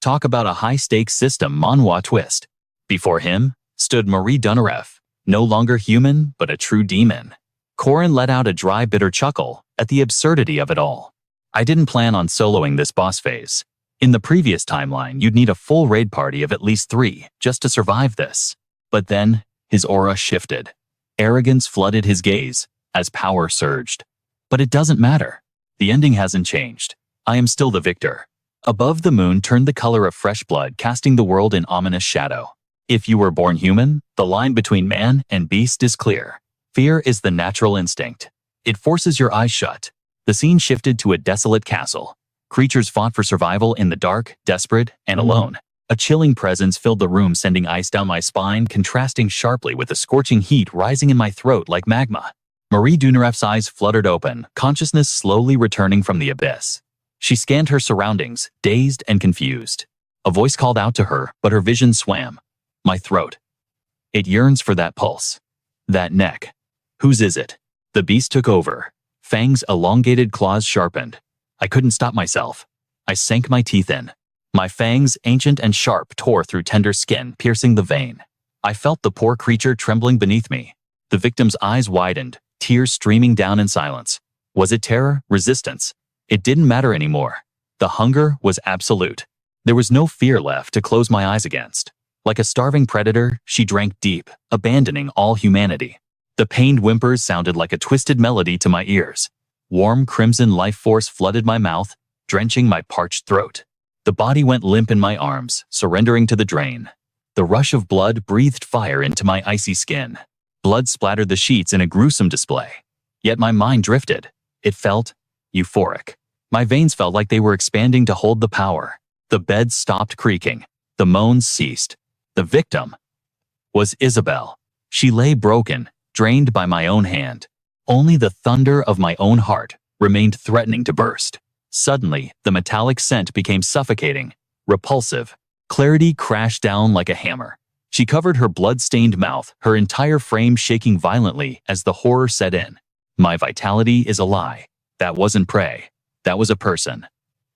Talk about a high-stakes system manhwa twist. Before him stood Marie Dunarev, no longer human, but a true demon. Corin let out a dry, bitter chuckle at the absurdity of it all. I didn't plan on soloing this boss phase. In the previous timeline, you'd need a full raid party of at least 3 just to survive this. But then, his aura shifted. Arrogance flooded his gaze as power surged. But it doesn't matter. The ending hasn't changed. I am still the victor. Above, the moon turned the color of fresh blood, casting the world in ominous shadow. If you were born human, the line between man and beast is clear. Fear is the natural instinct. It forces your eyes shut. The scene shifted to a desolate castle. Creatures fought for survival in the dark, desperate, and alone. A chilling presence filled the room, sending ice down my spine, contrasting sharply with the scorching heat rising in my throat like magma. Marie Dunarev's eyes fluttered open, consciousness slowly returning from the abyss. She scanned her surroundings, dazed and confused. A voice called out to her, but her vision swam. My throat. It yearns for that pulse. That neck. Whose is it? The beast took over. Fangs, elongated claws sharpened. I couldn't stop myself. I sank my teeth in. My fangs, ancient and sharp, tore through tender skin, piercing the vein. I felt the poor creature trembling beneath me. The victim's eyes widened, tears streaming down in silence. Was it terror? Resistance? It didn't matter anymore. The hunger was absolute. There was no fear left to close my eyes against. Like a starving predator, she drank deep, abandoning all humanity. The pained whimpers sounded like a twisted melody to my ears. Warm crimson life force flooded my mouth, drenching my parched throat. The body went limp in my arms, surrendering to the drain. The rush of blood breathed fire into my icy skin. Blood splattered the sheets in a gruesome display. Yet my mind drifted. It felt euphoric. My veins felt like they were expanding to hold the power. The bed stopped creaking. The moans ceased. The victim was Isabel. She lay broken, drained by my own hand. Only the thunder of my own heart remained threatening to burst. Suddenly, the metallic scent became suffocating, repulsive. Clarity crashed down like a hammer. She covered her blood-stained mouth, her entire frame shaking violently as the horror set in. My vitality is a lie. That wasn't prey. That was a person.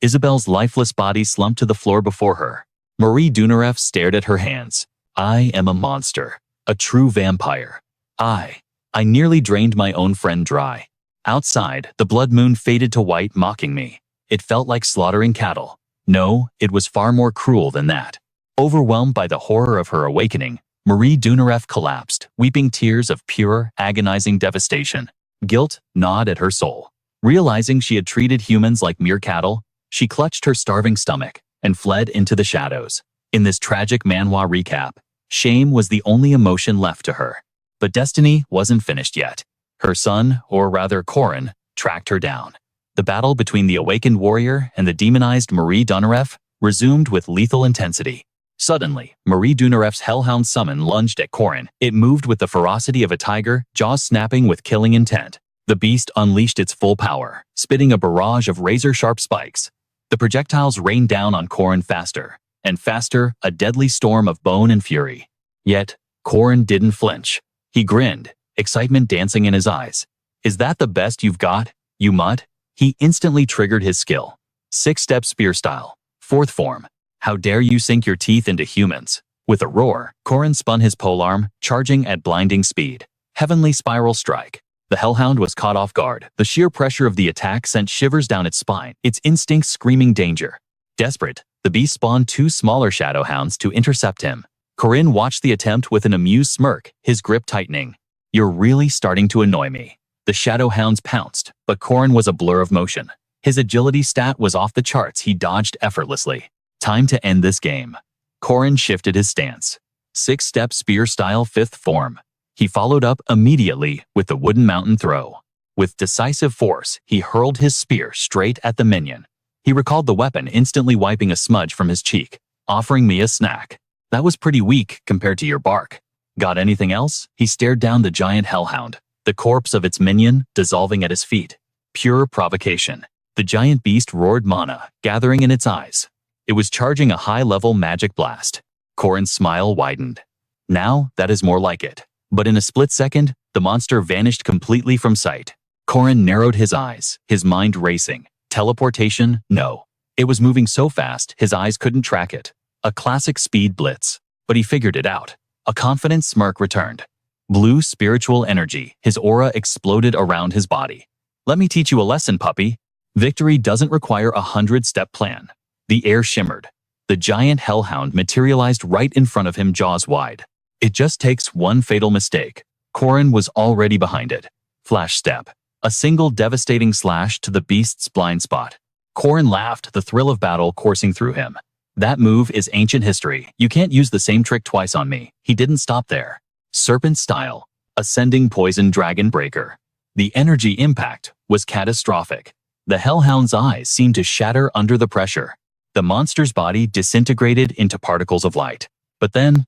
Isabel's lifeless body slumped to the floor before her. Marie Dunarev stared at her hands. I am a monster. A true vampire. I nearly drained my own friend dry. Outside, the blood moon faded to white, mocking me. It felt like slaughtering cattle. No, it was far more cruel than that. Overwhelmed by the horror of her awakening, Marie Dunarev collapsed, weeping tears of pure, agonizing devastation. Guilt gnawed at her soul. Realizing she had treated humans like mere cattle, she clutched her starving stomach and fled into the shadows. In this tragic manhwa recap, shame was the only emotion left to her. But destiny wasn't finished yet. Her son, or rather Corin, tracked her down. The battle between the awakened warrior and the demonized Marie Dunarev resumed with lethal intensity. Suddenly, Marie Dunarev's hellhound summon lunged at Corin. It moved with the ferocity of a tiger, jaws snapping with killing intent. The beast unleashed its full power, spitting a barrage of razor-sharp spikes. The projectiles rained down on Corin faster, and faster, a deadly storm of bone and fury. Yet, Corin didn't flinch. He grinned, excitement dancing in his eyes. Is that the best you've got, you mutt? He instantly triggered his skill. 6-step spear style. 4th form. How dare you sink your teeth into humans? With a roar, Corin spun his polearm, charging at blinding speed. Heavenly spiral strike. The hellhound was caught off guard. The sheer pressure of the attack sent shivers down its spine, its instincts screaming danger. Desperate, the beast spawned 2 smaller shadowhounds to intercept him. Corin watched the attempt with an amused smirk, his grip tightening. You're really starting to annoy me. The shadowhounds pounced, but Corin was a blur of motion. His agility stat was off the charts. He dodged effortlessly. Time to end this game. Corin shifted his stance. 6-step spear style 5th form. He followed up immediately with the wooden mountain throw. With decisive force, he hurled his spear straight at the minion. He recalled the weapon, instantly wiping a smudge from his cheek, offering me a snack. That was pretty weak compared to your bark. Got anything else? He stared down the giant hellhound, the corpse of its minion dissolving at his feet. Pure provocation. The giant beast roared mana, gathering in its eyes. It was charging a high-level magic blast. Corin's smile widened. Now, that is more like it. But in a split second, the monster vanished completely from sight. Corin narrowed his eyes, his mind racing. Teleportation? No. It was moving so fast, his eyes couldn't track it. A classic speed blitz. But he figured it out. A confident smirk returned. Blue spiritual energy, his aura exploded around his body. Let me teach you a lesson, puppy. Victory doesn't require a 100-step plan. The air shimmered. The giant hellhound materialized right in front of him, jaws wide. It just takes one fatal mistake. Corin was already behind it. Flash step. A single devastating slash to the beast's blind spot. Corin laughed, the thrill of battle coursing through him. That move is ancient history. You can't use the same trick twice on me. He didn't stop there. Serpent style. Ascending poison dragon breaker. The energy impact was catastrophic. The hellhound's eyes seemed to shatter under the pressure. The monster's body disintegrated into particles of light. But then,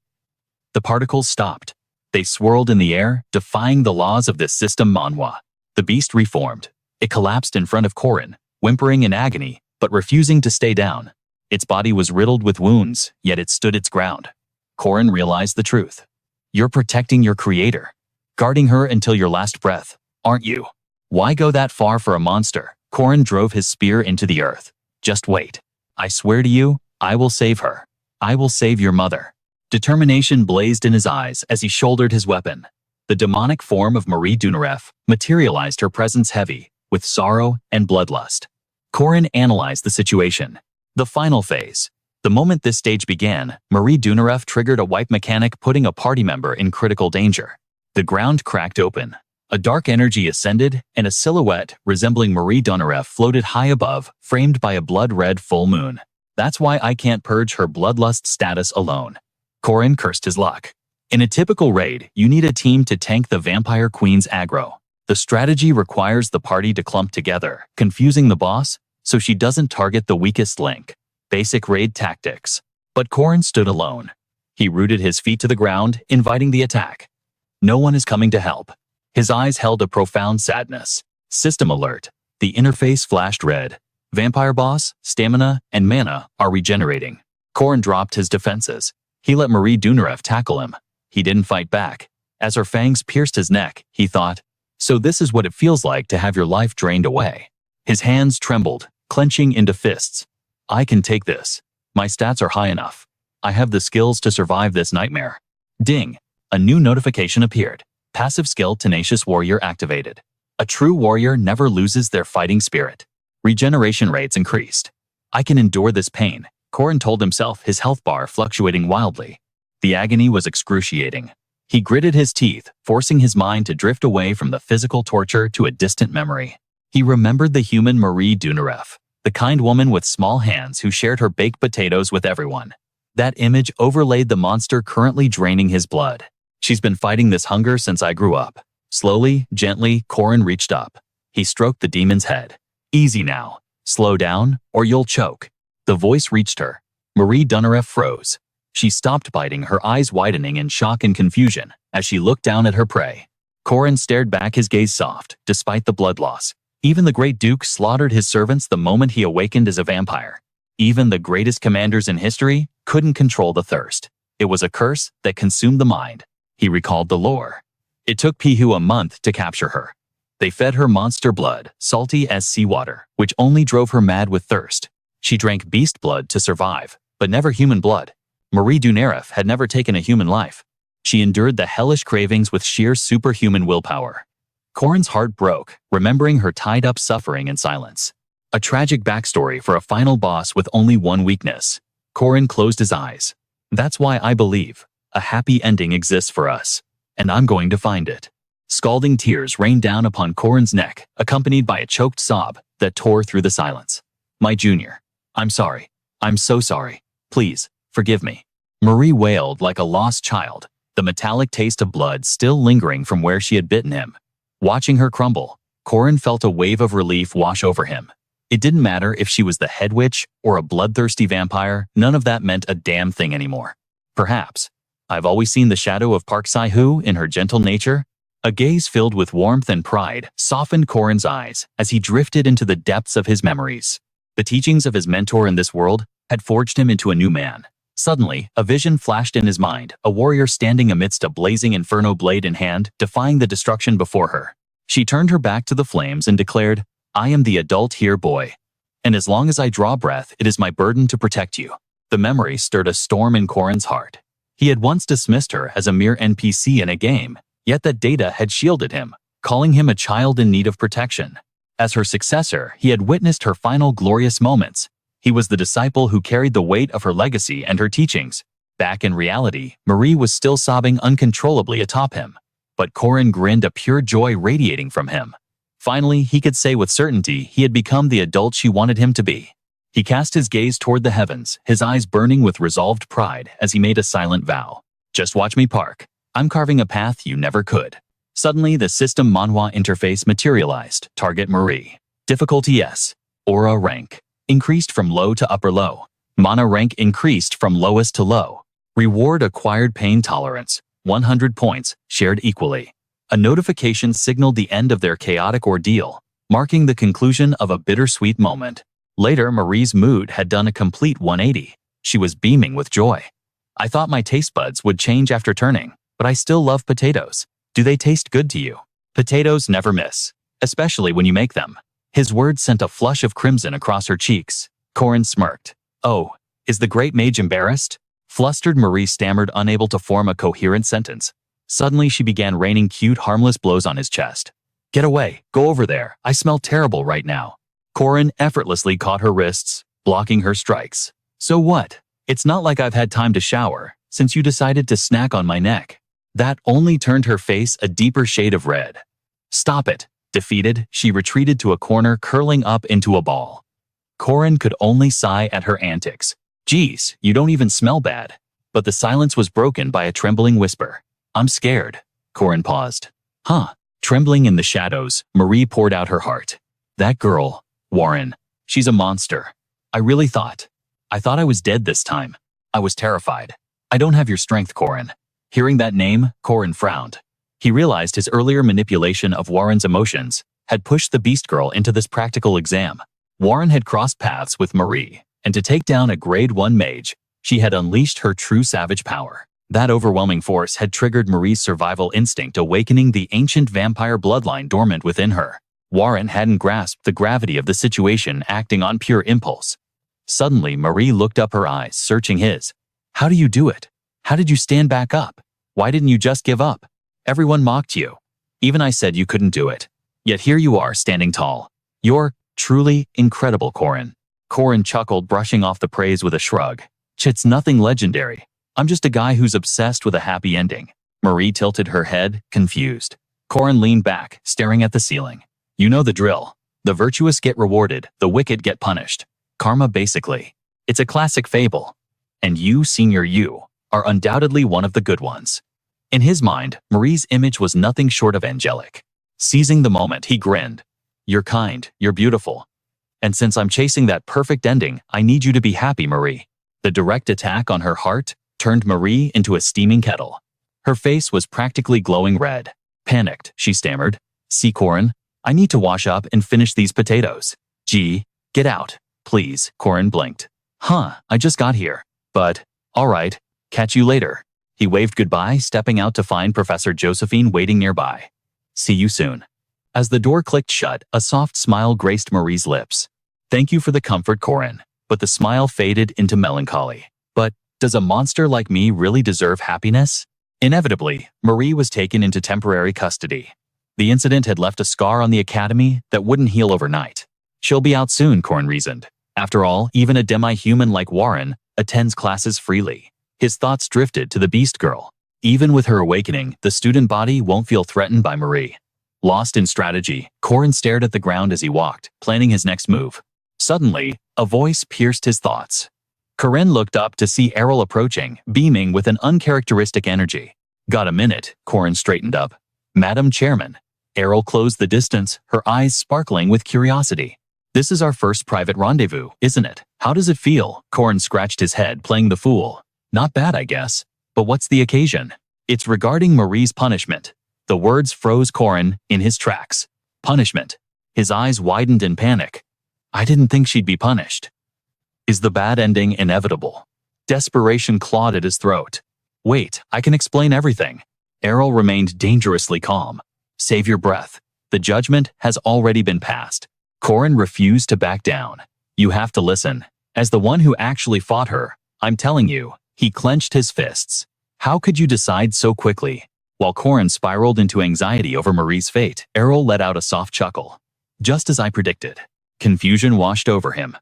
the particles stopped. They swirled in the air, defying the laws of this system Manhwa. The beast reformed. It collapsed in front of Corin, whimpering in agony, but refusing to stay down. Its body was riddled with wounds, yet it stood its ground. Corin realized the truth. You're protecting your creator, guarding her until your last breath, aren't you? Why go that far for a monster? Corin drove his spear into the earth. Just wait. I swear to you, I will save her. I will save your mother. Determination blazed in his eyes as he shouldered his weapon. The demonic form of Marie Dunarev materialized, her presence heavy, with sorrow and bloodlust. Corin analyzed the situation. The final phase. The moment this stage began, Marie Dunarev triggered a wipe mechanic, putting a party member in critical danger. The ground cracked open. A dark energy ascended, and a silhouette resembling Marie Dunarev floated high above, framed by a blood-red full moon. That's why I can't purge her bloodlust status alone. Corin cursed his luck. In a typical raid, you need a team to tank the Vampire Queen's aggro. The strategy requires the party to clump together, confusing the boss so she doesn't target the weakest link. Basic raid tactics. But Corin stood alone. He rooted his feet to the ground, inviting the attack. No one is coming to help. His eyes held a profound sadness. System alert. The interface flashed red. Vampire boss, stamina, and mana are regenerating. Corin dropped his defenses. He let Marie Dunerev tackle him. He didn't fight back. As her fangs pierced his neck, he thought, so this is what it feels like to have your life drained away. His hands trembled, clenching into fists. I can take this. My stats are high enough. I have the skills to survive this nightmare. Ding! A new notification appeared. Passive skill Tenacious Warrior activated. A true warrior never loses their fighting spirit. Regeneration rates increased. I can endure this pain, Corin told himself, his health bar fluctuating wildly. The agony was excruciating. He gritted his teeth, forcing his mind to drift away from the physical torture to a distant memory. He remembered the human Marie Dunerev, the kind woman with small hands who shared her baked potatoes with everyone. That image overlaid the monster currently draining his blood. She's been fighting this hunger since I grew up. Slowly, gently, Corin reached up. He stroked the demon's head. Easy now. Slow down, or you'll choke. The voice reached her. Marie Dunerev froze. She stopped biting, her eyes widening in shock and confusion as she looked down at her prey. Corin stared back, his gaze soft, despite the blood loss. Even the Great Duke slaughtered his servants the moment he awakened as a vampire. Even the greatest commanders in history couldn't control the thirst. It was a curse that consumed the mind. He recalled the lore. It took Pihu a month to capture her. They fed her monster blood, salty as seawater, which only drove her mad with thirst. She drank beast blood to survive, but never human blood. Marie Dunerev had never taken a human life. She endured the hellish cravings with sheer superhuman willpower. Corin's heart broke, remembering her tied-up suffering in silence. A tragic backstory for a final boss with only one weakness. Corin closed his eyes. That's why I believe a happy ending exists for us, and I'm going to find it. Scalding tears rained down upon Corin's neck, accompanied by a choked sob that tore through the silence. My junior. I'm sorry. I'm so sorry. Please, forgive me. Marie wailed like a lost child, the metallic taste of blood still lingering from where she had bitten him. Watching her crumble, Corin felt a wave of relief wash over him. It didn't matter if she was the head witch or a bloodthirsty vampire, none of that meant a damn thing anymore. Perhaps. I've always seen the shadow of Park Sai-Hu in her gentle nature. A gaze filled with warmth and pride softened Corin's eyes as he drifted into the depths of his memories. The teachings of his mentor in this world had forged him into a new man. Suddenly, a vision flashed in his mind, a warrior standing amidst a blazing inferno, blade in hand, defying the destruction before her. She turned her back to the flames and declared, I am the adult here, boy. And as long as I draw breath, it is my burden to protect you. The memory stirred a storm in Corin's heart. He had once dismissed her as a mere NPC in a game, yet that data had shielded him, calling him a child in need of protection. As her successor, he had witnessed her final glorious moments. He was the disciple who carried the weight of her legacy and her teachings. Back in reality, Marie was still sobbing uncontrollably atop him. But Corin grinned, a pure joy radiating from him. Finally, he could say with certainty he had become the adult she wanted him to be. He cast his gaze toward the heavens, his eyes burning with resolved pride as he made a silent vow. Just watch me, Park. I'm carving a path you never could. Suddenly, the system Manhwa interface materialized. Target Marie. Difficulty S. Aura rank. Increased from low to upper low. Mana rank increased from lowest to low. Reward acquired pain tolerance. 100 points, shared equally. A notification signaled the end of their chaotic ordeal, marking the conclusion of a bittersweet moment. Later, Marie's mood had done a complete 180. She was beaming with joy. I thought my taste buds would change after turning, but I still love potatoes. Do they taste good to you? Potatoes never miss, especially when you make them. His words sent a flush of crimson across her cheeks. Corin smirked. Oh, is the great mage embarrassed? Flustered, Marie stammered, unable to form a coherent sentence. Suddenly, she began raining cute, harmless blows on his chest. Get away, go over there, I smell terrible right now. Corin effortlessly caught her wrists, blocking her strikes. So what? It's not like I've had time to shower, since you decided to snack on my neck. That only turned her face a deeper shade of red. Stop it. Defeated, she retreated to a corner, curling up into a ball. Corin could only sigh at her antics. Geez, you don't even smell bad. but the silence was broken by a trembling whisper. I'm scared. Corin paused. Huh. Trembling in the shadows, Marie poured out her heart. That girl, Warren, she's a monster. I thought I was dead this time. I was terrified. I don't have your strength, Corin. Hearing that name, Corin frowned. He realized his earlier manipulation of Warren's emotions had pushed the beast girl into this practical exam. Warren had crossed paths with Marie, and to take down a grade 1 mage, she had unleashed her true savage power. That overwhelming force had triggered Marie's survival instinct, awakening the ancient vampire bloodline dormant within her. Warren hadn't grasped the gravity of the situation, acting on pure impulse. Suddenly, Marie looked up, her eyes searching his. How do you do it? How did you stand back up? Why didn't you just give up? Everyone mocked you. Even I said you couldn't do it. Yet here you are, standing tall. You're truly incredible, Corin. Corin chuckled, brushing off the praise with a shrug. It's nothing legendary. I'm just a guy who's obsessed with a happy ending. Marie tilted her head, confused. Corin leaned back, staring at the ceiling. You know the drill. The virtuous get rewarded, the wicked get punished. Karma, basically. It's a classic fable. And you, senior you, are undoubtedly one of the good ones. In his mind, Marie's image was nothing short of angelic. Seizing the moment, he grinned. You're kind, you're beautiful. And since I'm chasing that perfect ending, I need you to be happy, Marie. The direct attack on her heart turned Marie into a steaming kettle. Her face was practically glowing red. Panicked, she stammered. See, Corin, I need to wash up and finish these potatoes. Gee, get out, please. Corin blinked. Huh, I just got here. But, all right, catch you later. He waved goodbye, stepping out to find Professor Josephine waiting nearby. See you soon. As the door clicked shut, a soft smile graced Marie's lips. Thank you for the comfort, Corin. But the smile faded into melancholy. But, does a monster like me really deserve happiness? Inevitably, Marie was taken into temporary custody. The incident had left a scar on the academy that wouldn't heal overnight. She'll be out soon, Corin reasoned. After all, even a demi-human like Warren attends classes freely. His thoughts drifted to the beast girl. Even with her awakening, the student body won't feel threatened by Marie. Lost in strategy, Corin stared at the ground as he walked, planning his next move. Suddenly, a voice pierced his thoughts. Corin looked up to see Errol approaching, beaming with an uncharacteristic energy. Got a minute? Corin straightened up. Madam Chairman. Errol closed the distance, her eyes sparkling with curiosity. This is our first private rendezvous, isn't it? How does it feel? Corin scratched his head, playing the fool. Not bad, I guess. But what's the occasion? It's regarding Marie's punishment. The words froze Corin in his tracks. Punishment. His eyes widened in panic. I didn't think she'd be punished. Is the bad ending inevitable? Desperation clawed at his throat. Wait, I can explain everything. Errol remained dangerously calm. Save your breath. The judgment has already been passed. Corin refused to back down. You have to listen. As the one who actually fought her, I'm telling you, he clenched his fists. How could you decide so quickly? While Corin spiraled into anxiety over Marie's fate, Errol let out a soft chuckle. Just as I predicted. Confusion washed over him.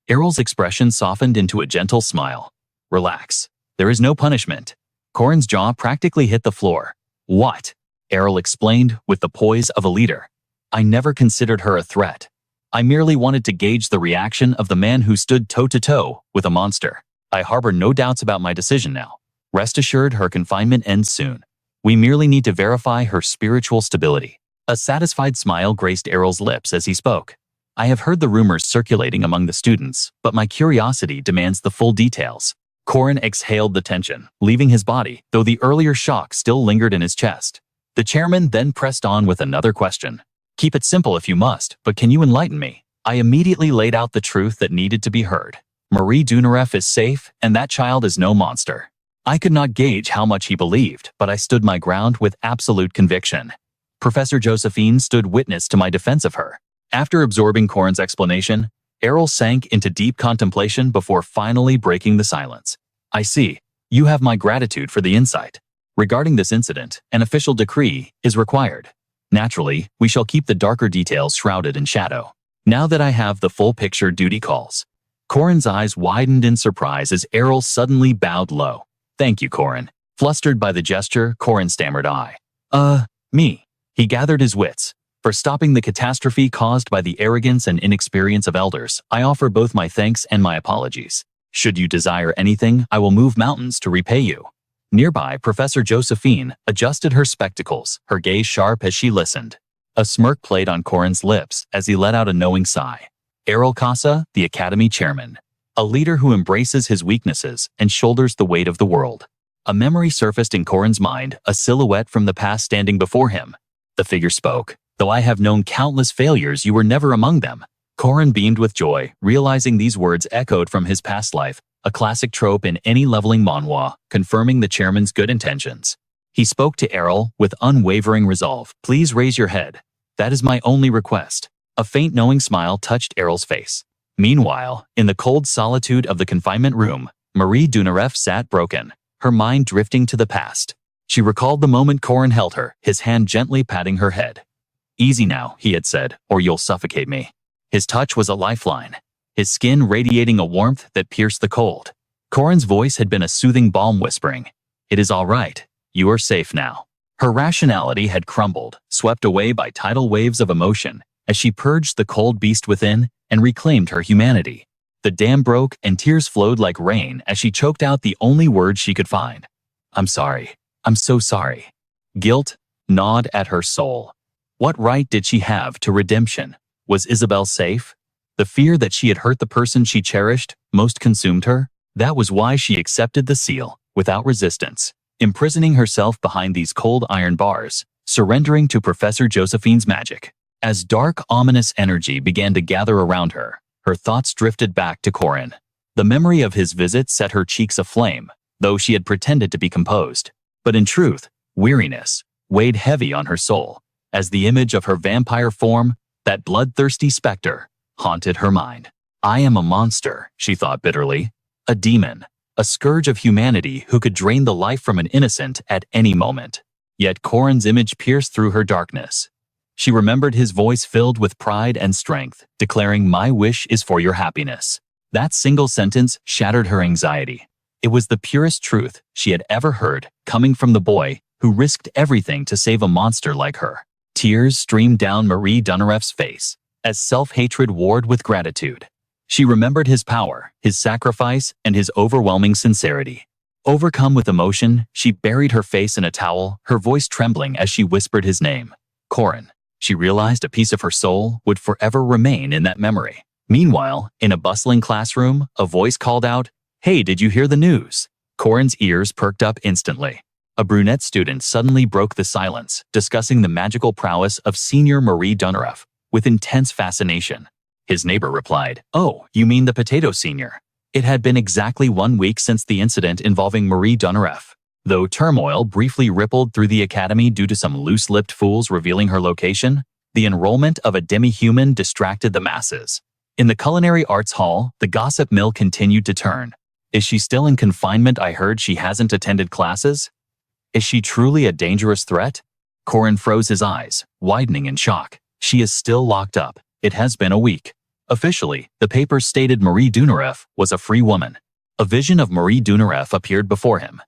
Errol's expression softened into a gentle smile. Relax. There is no punishment. Corin's jaw practically hit the floor. What? Errol explained with the poise of a leader. I never considered her a threat. I merely wanted to gauge the reaction of the man who stood toe-to-toe with a monster. I harbor no doubts about my decision now. Rest assured, her confinement ends soon. We merely need to verify her spiritual stability. A satisfied smile graced Errol's lips as he spoke. I have heard the rumors circulating among the students, but my curiosity demands the full details. Corin exhaled the tension, leaving his body, though the earlier shock still lingered in his chest. The chairman then pressed on with another question. Keep it simple if you must, but can you enlighten me? I immediately laid out the truth that needed to be heard. Marie Dunareff is safe, and that child is no monster. I could not gauge how much he believed, but I stood my ground with absolute conviction. Professor Josephine stood witness to my defense of her. After absorbing Corin's explanation, Errol sank into deep contemplation before finally breaking the silence. I see. You have my gratitude for the insight. Regarding this incident, an official decree is required. Naturally, we shall keep the darker details shrouded in shadow. Now that I have the full picture, duty calls. Corin's eyes widened in surprise as Errol suddenly bowed low. Thank you, Corin. Flustered by the gesture, Corin stammered me. He gathered his wits. For stopping the catastrophe caused by the arrogance and inexperience of elders, I offer both my thanks and my apologies. Should you desire anything, I will move mountains to repay you. Nearby, Professor Josephine adjusted her spectacles, her gaze sharp as she listened. A smirk played on Corin's lips as he let out a knowing sigh. Errol Casa, the Academy chairman. A leader who embraces his weaknesses and shoulders the weight of the world. A memory surfaced in Corin's mind, a silhouette from the past standing before him. The figure spoke. Though I have known countless failures, you were never among them. Corin beamed with joy, realizing these words echoed from his past life, a classic trope in any leveling manhwa, confirming the chairman's good intentions. He spoke to Errol with unwavering resolve. Please raise your head. That is my only request. A faint knowing smile touched Errol's face. Meanwhile, in the cold solitude of the confinement room, Marie Dunareff sat broken, her mind drifting to the past. She recalled the moment Corin held her, his hand gently patting her head. Easy now, he had said, or you'll suffocate me. His touch was a lifeline, his skin radiating a warmth that pierced the cold. Corin's voice had been a soothing balm whispering, "It is all right. You are safe now." Her rationality had crumbled, swept away by tidal waves of emotion, as she purged the cold beast within and reclaimed her humanity. The dam broke and tears flowed like rain as she choked out the only words she could find. "I'm sorry. I'm so sorry." Guilt gnawed at her soul. What right did she have to redemption? Was Isabel safe? The fear that she had hurt the person she cherished most consumed her. That was why she accepted the seal, without resistance, imprisoning herself behind these cold iron bars, surrendering to Professor Josephine's magic. As dark, ominous energy began to gather around her, her thoughts drifted back to Corin. The memory of his visit set her cheeks aflame, though she had pretended to be composed. But in truth, weariness weighed heavy on her soul, as the image of her vampire form, that bloodthirsty specter, haunted her mind. I am a monster, she thought bitterly. A demon, a scourge of humanity who could drain the life from an innocent at any moment. Yet Corin's image pierced through her darkness. She remembered his voice filled with pride and strength, declaring, "My wish is for your happiness." That single sentence shattered her anxiety. It was the purest truth she had ever heard, coming from the boy who risked everything to save a monster like her. Tears streamed down Marie Dunareff's face, as self-hatred warred with gratitude. She remembered his power, his sacrifice, and his overwhelming sincerity. Overcome with emotion, she buried her face in a towel, her voice trembling as she whispered his name. Corin. She realized a piece of her soul would forever remain in that memory. Meanwhile, in a bustling classroom, a voice called out, "Hey, did you hear the news?" Corin's ears perked up instantly. A brunette student suddenly broke the silence, discussing the magical prowess of senior Marie Dunareff with intense fascination. His neighbor replied, "Oh, you mean the potato senior." It had been exactly 1 week since the incident involving Marie Dunareff. Though turmoil briefly rippled through the academy due to some loose-lipped fools revealing her location, the enrollment of a demi-human distracted the masses. In the culinary arts hall, the gossip mill continued to turn. Is she still in confinement? I heard she hasn't attended classes. Is she truly a dangerous threat? Corin froze his eyes, widening in shock. She is still locked up. It has been a week. Officially, the papers stated Marie Dunareff was a free woman. A vision of Marie Dunareff appeared before him.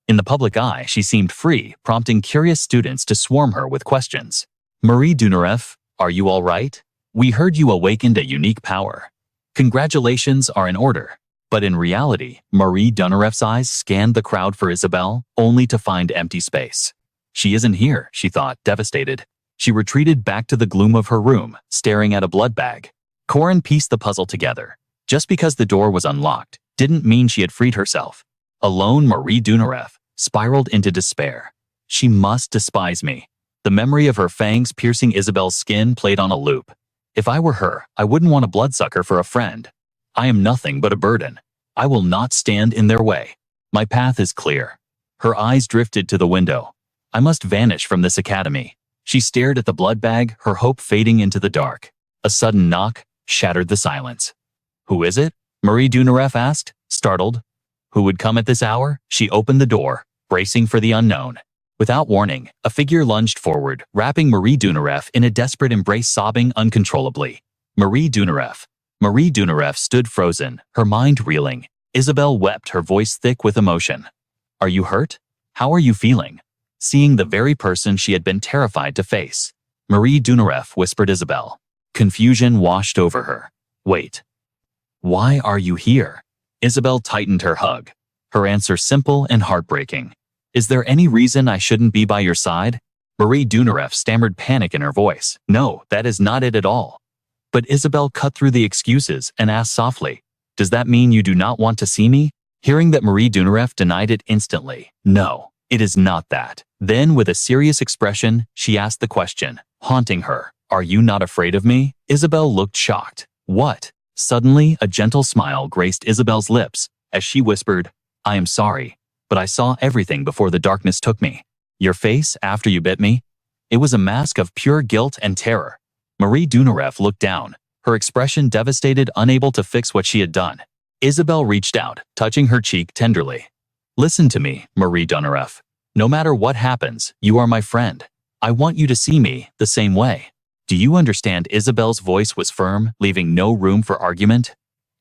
In the public eye, she seemed free, prompting curious students to swarm her with questions. "Marie Dunareff, are you all right? We heard you awakened a unique power. Congratulations are in order." But in reality, Marie Dunareff's eyes scanned the crowd for Isabel, only to find empty space. She isn't here, she thought, devastated. She retreated back to the gloom of her room, staring at a blood bag. Corin pieced the puzzle together. Just because the door was unlocked didn't mean she had freed herself. Alone, Marie Dunareff spiraled into despair. She must despise me. The memory of her fangs piercing Isabel's skin played on a loop. If I were her, I wouldn't want a bloodsucker for a friend. I am nothing but a burden. I will not stand in their way. My path is clear. Her eyes drifted to the window. I must vanish from this academy. She stared at the blood bag, her hope fading into the dark. A sudden knock shattered the silence. "Who is it?" Marie Dunareff asked, startled. Who would come at this hour? She opened the door, bracing for the unknown. Without warning, a figure lunged forward, wrapping Marie Dunareff in a desperate embrace, sobbing uncontrollably. Marie Dunareff. Marie Dunareff stood frozen, her mind reeling. Isabel wept, her voice thick with emotion. "Are you hurt? How are you feeling?" Seeing the very person she had been terrified to face. Marie Dunareff whispered Isabel. Confusion washed over her. "Wait. Why are you here?" Isabel tightened her hug. Her answer simple and heartbreaking. Is there any reason I shouldn't be by your side? Marie Dunarev stammered panic in her voice. No, that is not it at all. But Isabel cut through the excuses and asked softly, does that mean you do not want to see me? Hearing that Marie Dunarev denied it instantly. No, it is not that. Then with a serious expression, she asked the question, haunting her. Are you not afraid of me? Isabel looked shocked. What? Suddenly, a gentle smile graced Isabel's lips as she whispered, I am sorry, but I saw everything before the darkness took me. Your face after you bit me? It was a mask of pure guilt and terror. Marie Dunarev looked down, her expression devastated, unable to fix what she had done. Isabel reached out, touching her cheek tenderly. Listen to me, Marie Dunarev. No matter what happens, you are my friend. I want you to see me the same way. Do you understand? Isabel's voice was firm, leaving no room for argument.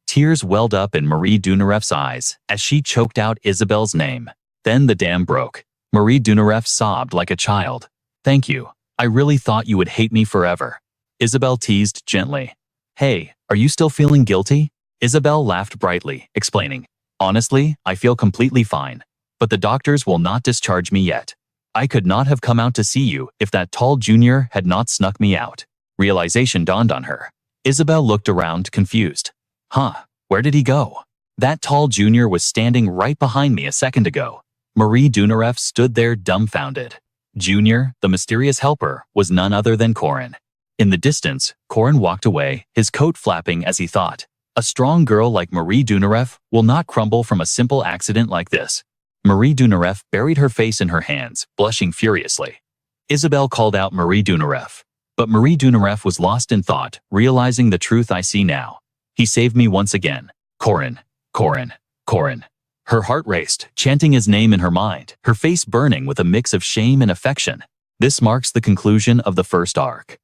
Tears welled up in Marie Dunarev's eyes as she choked out Isabel's name. Then the dam broke. Marie Dunarev sobbed like a child. Thank you. I really thought you would hate me forever. Isabel teased gently. Hey, are you still feeling guilty? Isabel laughed brightly, explaining, honestly, I feel completely fine, but the doctors will not discharge me yet. I could not have come out to see you if that tall junior had not snuck me out. Realization dawned on her. Isabel looked around, confused. Huh, where did he go? That tall junior was standing right behind me a second ago. Marie Dunarev stood there dumbfounded. Junior, the mysterious helper, was none other than Corin. In the distance, Corin walked away, his coat flapping as he thought, a strong girl like Marie Dunarev will not crumble from a simple accident like this. Marie Dunarev buried her face in her hands, blushing furiously. Isabel called out Marie Dunarev. But Marie Dunarev was lost in thought, realizing the truth I see now. He saved me once again. Corin, Corin, Corin. Her heart raced, chanting his name in her mind, her face burning with a mix of shame and affection. This marks the conclusion of the first arc.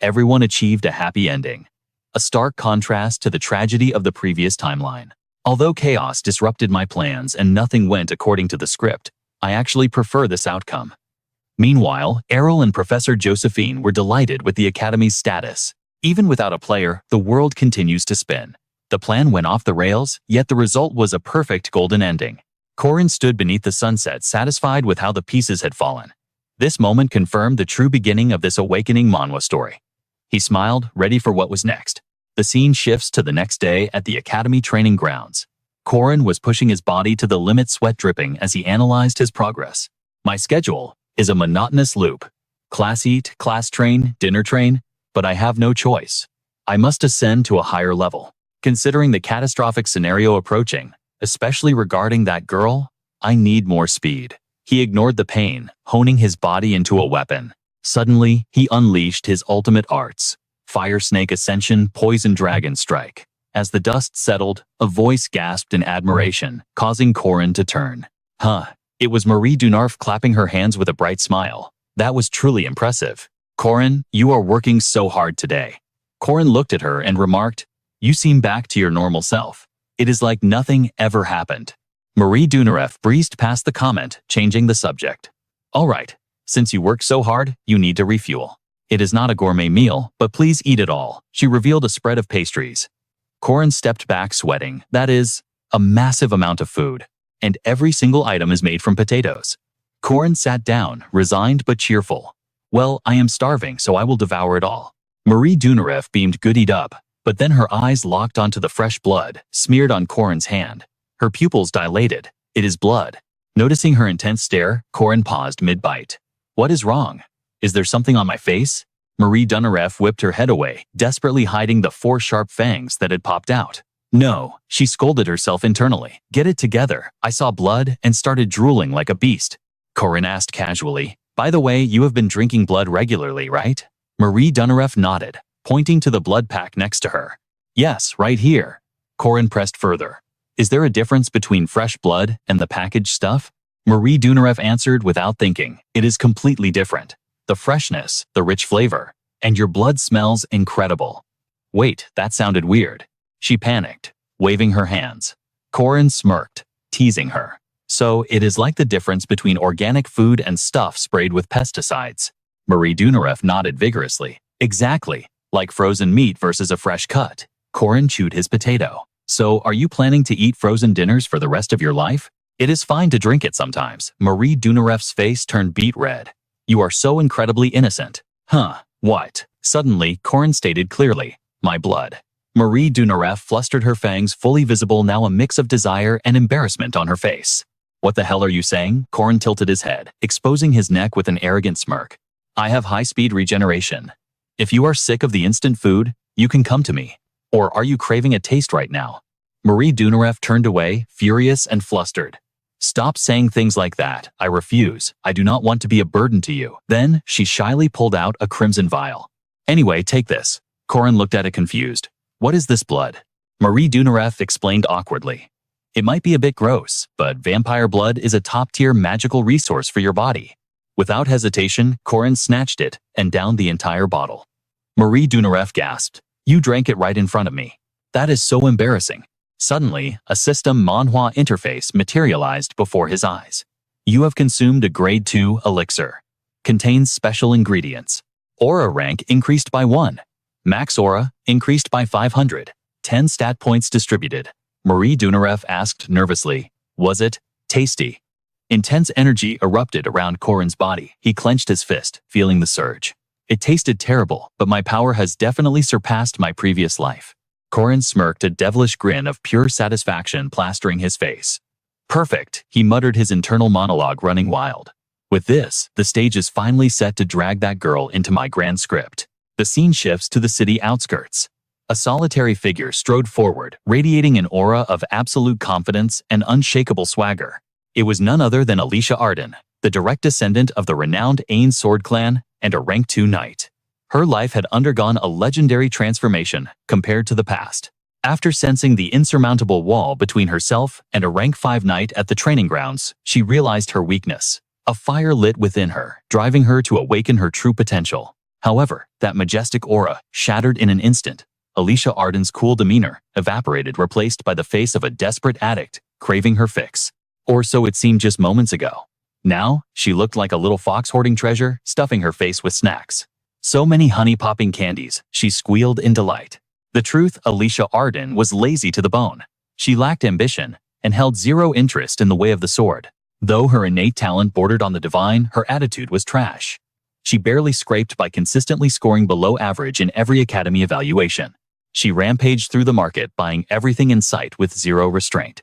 Everyone achieved a happy ending. A stark contrast to the tragedy of the previous timeline. Although chaos disrupted my plans and nothing went according to the script, I actually prefer this outcome. Meanwhile, Errol and Professor Josephine were delighted with the Academy's status. Even without a player, the world continues to spin. The plan went off the rails, yet the result was a perfect golden ending. Corin stood beneath the sunset, satisfied with how the pieces had fallen. This moment confirmed the true beginning of this awakening manhwa story. He smiled, ready for what was next. The scene shifts to the next day at the Academy training grounds. Corin was pushing his body to the limit, sweat dripping as he analyzed his progress. My schedule is a monotonous loop. Class eat, class train, dinner train, but I have no choice. I must ascend to a higher level. Considering the catastrophic scenario approaching, especially regarding that girl, I need more speed. He ignored the pain, honing his body into a weapon. Suddenly, he unleashed his ultimate arts. Fire Snake Ascension, Poison Dragon Strike. As the dust settled, a voice gasped in admiration, causing Corin to turn. Huh. It was Marie Dunarev clapping her hands with a bright smile. That was truly impressive. Corin, you are working so hard today. Corin looked at her and remarked, you seem back to your normal self. It is like nothing ever happened. Marie Dunarev breezed past the comment, changing the subject. All right, since you worked so hard, you need to refuel. It is not a gourmet meal, but please eat it all. She revealed a spread of pastries. Corin stepped back, sweating. That is a massive amount of food, and every single item is made from potatoes. Corin sat down, resigned but cheerful. Well, I am starving, so I will devour it all. Marie Dunarev beamed goodied up, but then her eyes locked onto the fresh blood, smeared on Corin's hand. Her pupils dilated. It is blood. Noticing her intense stare, Corin paused mid-bite. What is wrong? Is there something on my face? Marie Dunarev whipped her head away, desperately hiding the 4 sharp fangs that had popped out. No, she scolded herself internally. Get it together. I saw blood and started drooling like a beast. Corin asked casually, by the way, you have been drinking blood regularly, right? Marie Dunarev nodded, pointing to the blood pack next to her. Yes, right here. Corin pressed further. Is there a difference between fresh blood and the packaged stuff? Marie Dunarev answered without thinking. It is completely different. The freshness, the rich flavor, and your blood smells incredible. Wait, that sounded weird. She panicked, waving her hands. Corin smirked, teasing her. So it is like the difference between organic food and stuff sprayed with pesticides. Marie Dunarev nodded vigorously. Exactly, like frozen meat versus a fresh cut. Corin chewed his potato. So, are you planning to eat frozen dinners for the rest of your life? It is fine to drink it sometimes. Marie Dunaref's face turned beet red. You are so incredibly innocent. Huh, what? Suddenly, Corin stated clearly, my blood. Marie Dunaref flustered, her fangs fully visible, now a mix of desire and embarrassment on her face. What the hell are you saying? Corin tilted his head, exposing his neck with an arrogant smirk. I have high-speed regeneration. If you are sick of the instant food, you can come to me. Or are you craving a taste right now? Marie Dunaref turned away, furious and flustered. Stop saying things like that. I refuse. I do not want to be a burden to you. Then, she shyly pulled out a crimson vial. Anyway, take this. Corin looked at it confused. What is this blood? Marie Dunaref explained awkwardly. It might be a bit gross, but vampire blood is a top-tier magical resource for your body. Without hesitation, Corin snatched it and downed the entire bottle. Marie Dunaref gasped. You drank it right in front of me. That is so embarrassing. Suddenly, a system Manhwa interface materialized before his eyes. You have consumed a grade 2 elixir. Contains special ingredients. Aura rank increased by 1. Max aura increased by 500. 10 stat points distributed. Marie Dunaref asked nervously, was it tasty? Intense energy erupted around Corin's body. He clenched his fist, feeling the surge. It tasted terrible, but my power has definitely surpassed my previous life. Corin smirked, a devilish grin of pure satisfaction plastering his face. Perfect, he muttered, his internal monologue running wild. With this, the stage is finally set to drag that girl into my grand script. The scene shifts to the city outskirts. A solitary figure strode forward, radiating an aura of absolute confidence and unshakable swagger. It was none other than Alicia Arden, the direct descendant of the renowned Ain Sword Clan and a rank 2 knight. Her life had undergone a legendary transformation compared to the past. After sensing the insurmountable wall between herself and a rank 5 knight at the training grounds, she realized her weakness. A fire lit within her, driving her to awaken her true potential. However, that majestic aura shattered in an instant. Alicia Arden's cool demeanor evaporated, replaced by the face of a desperate addict, craving her fix. Or so it seemed just moments ago. Now, she looked like a little fox hoarding treasure, stuffing her face with snacks. So many honey-popping candies, she squealed in delight. The truth, Alicia Arden was lazy to the bone. She lacked ambition and held zero interest in the way of the sword. Though her innate talent bordered on the divine, her attitude was trash. She barely scraped by consistently scoring below average in every academy evaluation. She rampaged through the market, buying everything in sight with zero restraint.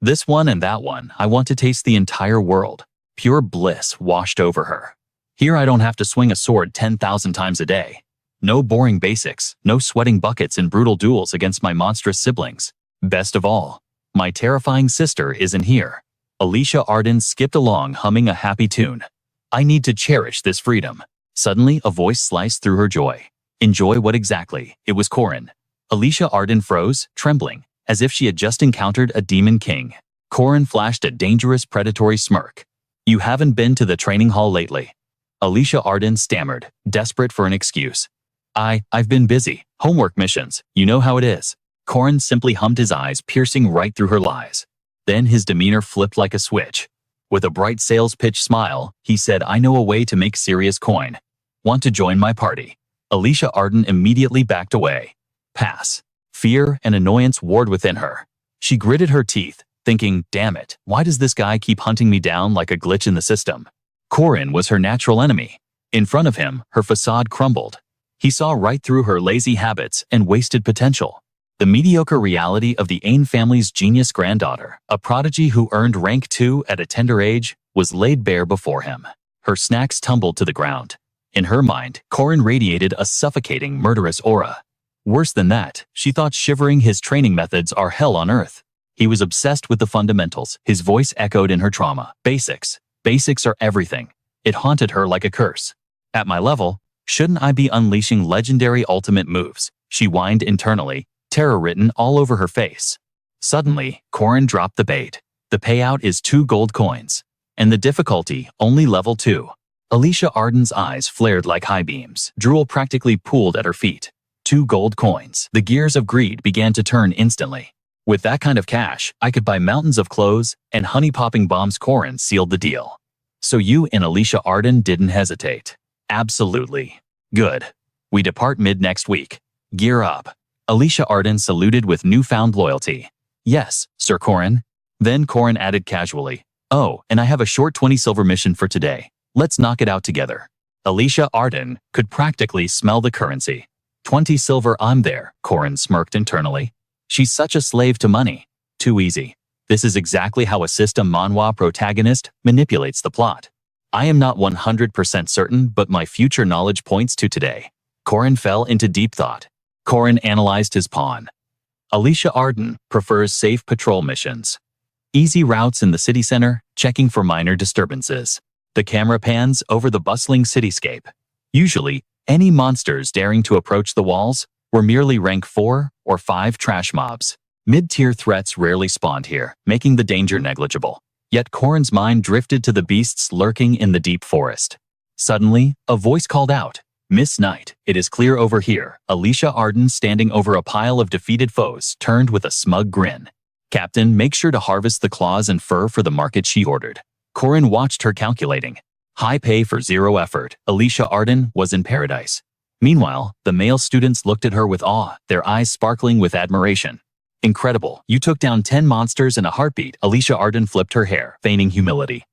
This one and that one, I want to taste the entire world. Pure bliss washed over her. Here I don't have to swing a sword 10,000 times a day. No boring basics, no sweating buckets in brutal duels against my monstrous siblings. Best of all, my terrifying sister isn't here. Alicia Arden skipped along, humming a happy tune. I need to cherish this freedom. Suddenly, a voice sliced through her joy. Enjoy what exactly? It was Corin. Alicia Arden froze, trembling, as if she had just encountered a demon king. Corin flashed a dangerous, predatory smirk. You haven't been to the training hall lately. Alicia Arden stammered, desperate for an excuse. I've been busy. Homework missions. You know how it is. Corin simply hummed, his eyes piercing right through her lies. Then his demeanor flipped like a switch. With a bright sales pitch smile, he said, I know a way to make serious coin. Want to join my party? Alicia Arden immediately backed away. Pass. Fear and annoyance warred within her. She gritted her teeth, thinking, damn it, why does this guy keep hunting me down like a glitch in the system? Corin was her natural enemy. In front of him, her facade crumbled. He saw right through her lazy habits and wasted potential. The mediocre reality of the Ain family's genius granddaughter, a prodigy who earned rank 2 at a tender age, was laid bare before him. Her snacks tumbled to the ground. In her mind, Corin radiated a suffocating, murderous aura. Worse than that, she thought shivering his training methods are hell on earth. He was obsessed with the fundamentals. His voice echoed in her trauma. Basics. Basics are everything. It haunted her like a curse. At my level, shouldn't I be unleashing legendary ultimate moves? She whined internally, terror written all over her face. Suddenly, Corin dropped the bait. The payout is 2 gold coins. And the difficulty, only level 2. Alicia Arden's eyes flared like high beams. Drool practically pooled at her feet. 2 gold coins. The gears of greed began to turn instantly. With that kind of cash, I could buy mountains of clothes and honey-popping bombs. Corin sealed the deal. So you and Alicia Arden didn't hesitate. Absolutely. Good. We depart mid-next week. Gear up. Alicia Arden saluted with newfound loyalty. Yes, Sir Corin. Then Corin added casually, oh, and I have a short 20 silver mission for today. Let's knock it out together. Alicia Arden could practically smell the currency. 20 silver, I'm there, Corin smirked internally. She's such a slave to money. Too easy. This is exactly how a system Manhwa protagonist manipulates the plot. I am not 100% certain, but my future knowledge points to today. Corin fell into deep thought. Corin analyzed his pawn. Alicia Arden prefers safe patrol missions. Easy routes in the city center, checking for minor disturbances. The camera pans over the bustling cityscape. Usually, any monsters daring to approach the walls were merely rank 4 or 5 trash mobs. Mid-tier threats rarely spawned here, making the danger negligible. Yet Corin's mind drifted to the beasts lurking in the deep forest. Suddenly, a voice called out, Miss Knight, it is clear over here. Alicia Arden, standing over a pile of defeated foes, turned with a smug grin. Captain, make sure to harvest the claws and fur for the market, she ordered. Corin watched her calculating. High pay for zero effort. Alicia Arden was in paradise. Meanwhile, the male students looked at her with awe, their eyes sparkling with admiration. Incredible, you took down 10 monsters in a heartbeat. Alicia Arden flipped her hair, feigning humility.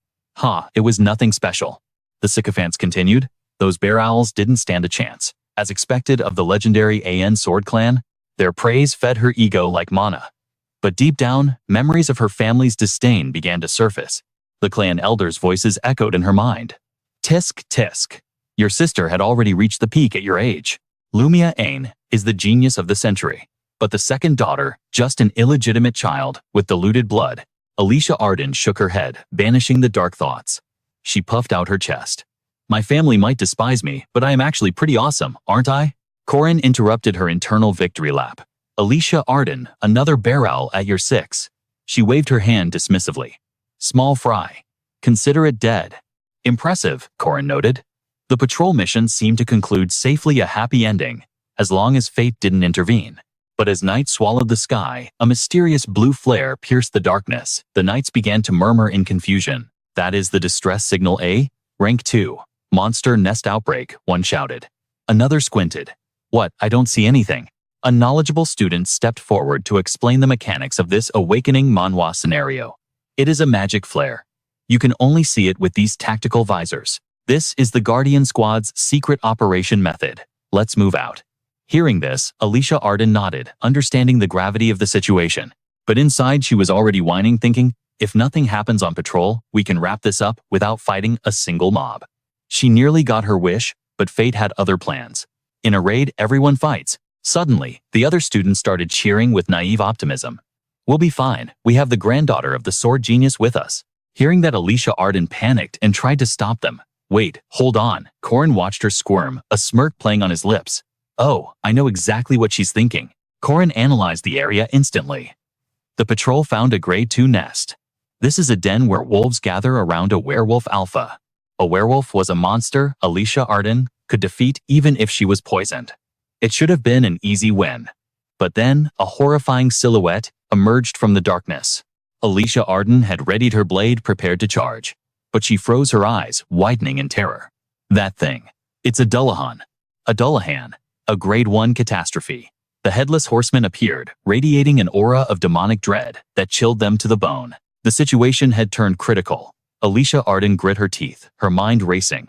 It was nothing special. The sycophants continued. Those bear owls didn't stand a chance. As expected of the legendary AN Sword Clan, their praise fed her ego like mana. But deep down, memories of her family's disdain began to surface. The clan elders' voices echoed in her mind. Tisk, tisk. Your sister had already reached the peak at your age. Lumia Ain is the genius of the century. But the second daughter, just an illegitimate child with diluted blood. Alicia Arden shook her head, banishing the dark thoughts. She puffed out her chest. My family might despise me, but I am actually pretty awesome, aren't I? Corin interrupted her internal victory lap. Alicia Arden, another bear owl at your 6. She waved her hand dismissively. Small fry. Consider it dead. Impressive, Corin noted. The patrol mission seemed to conclude safely, a happy ending, as long as fate didn't intervene. But as night swallowed the sky, a mysterious blue flare pierced the darkness. The knights began to murmur in confusion. That is the distress signal, eh? Rank 2. Monster nest outbreak, one shouted. Another squinted. What, I don't see anything. A knowledgeable student stepped forward to explain the mechanics of this awakening Manhwa scenario. It is a magic flare. You can only see it with these tactical visors. This is the Guardian Squad's secret operation method. Let's move out. Hearing this, Alicia Arden nodded, understanding the gravity of the situation. But inside she was already whining, thinking, if nothing happens on patrol, we can wrap this up without fighting a single mob. She nearly got her wish, but fate had other plans. In a raid, everyone fights. Suddenly, the other students started cheering with naive optimism. We'll be fine, we have the granddaughter of the sword genius with us. Hearing that, Alicia Arden panicked and tried to stop them. Wait, hold on. Corin watched her squirm, a smirk playing on his lips. Oh, I know exactly what she's thinking. Corin analyzed the area instantly. The patrol found a grade 2 nest. This is a den where wolves gather around a werewolf alpha. A werewolf was a monster Alicia Arden could defeat even if she was poisoned. It should have been an easy win. But then, a horrifying silhouette emerged from the darkness. Alicia Arden had readied her blade, prepared to charge. But she froze, her eyes widening in terror. That thing. It's a Dullahan. A Dullahan. A grade 1 catastrophe. The headless horseman appeared, radiating an aura of demonic dread that chilled them to the bone. The situation had turned critical. Alicia Arden grit her teeth, her mind racing.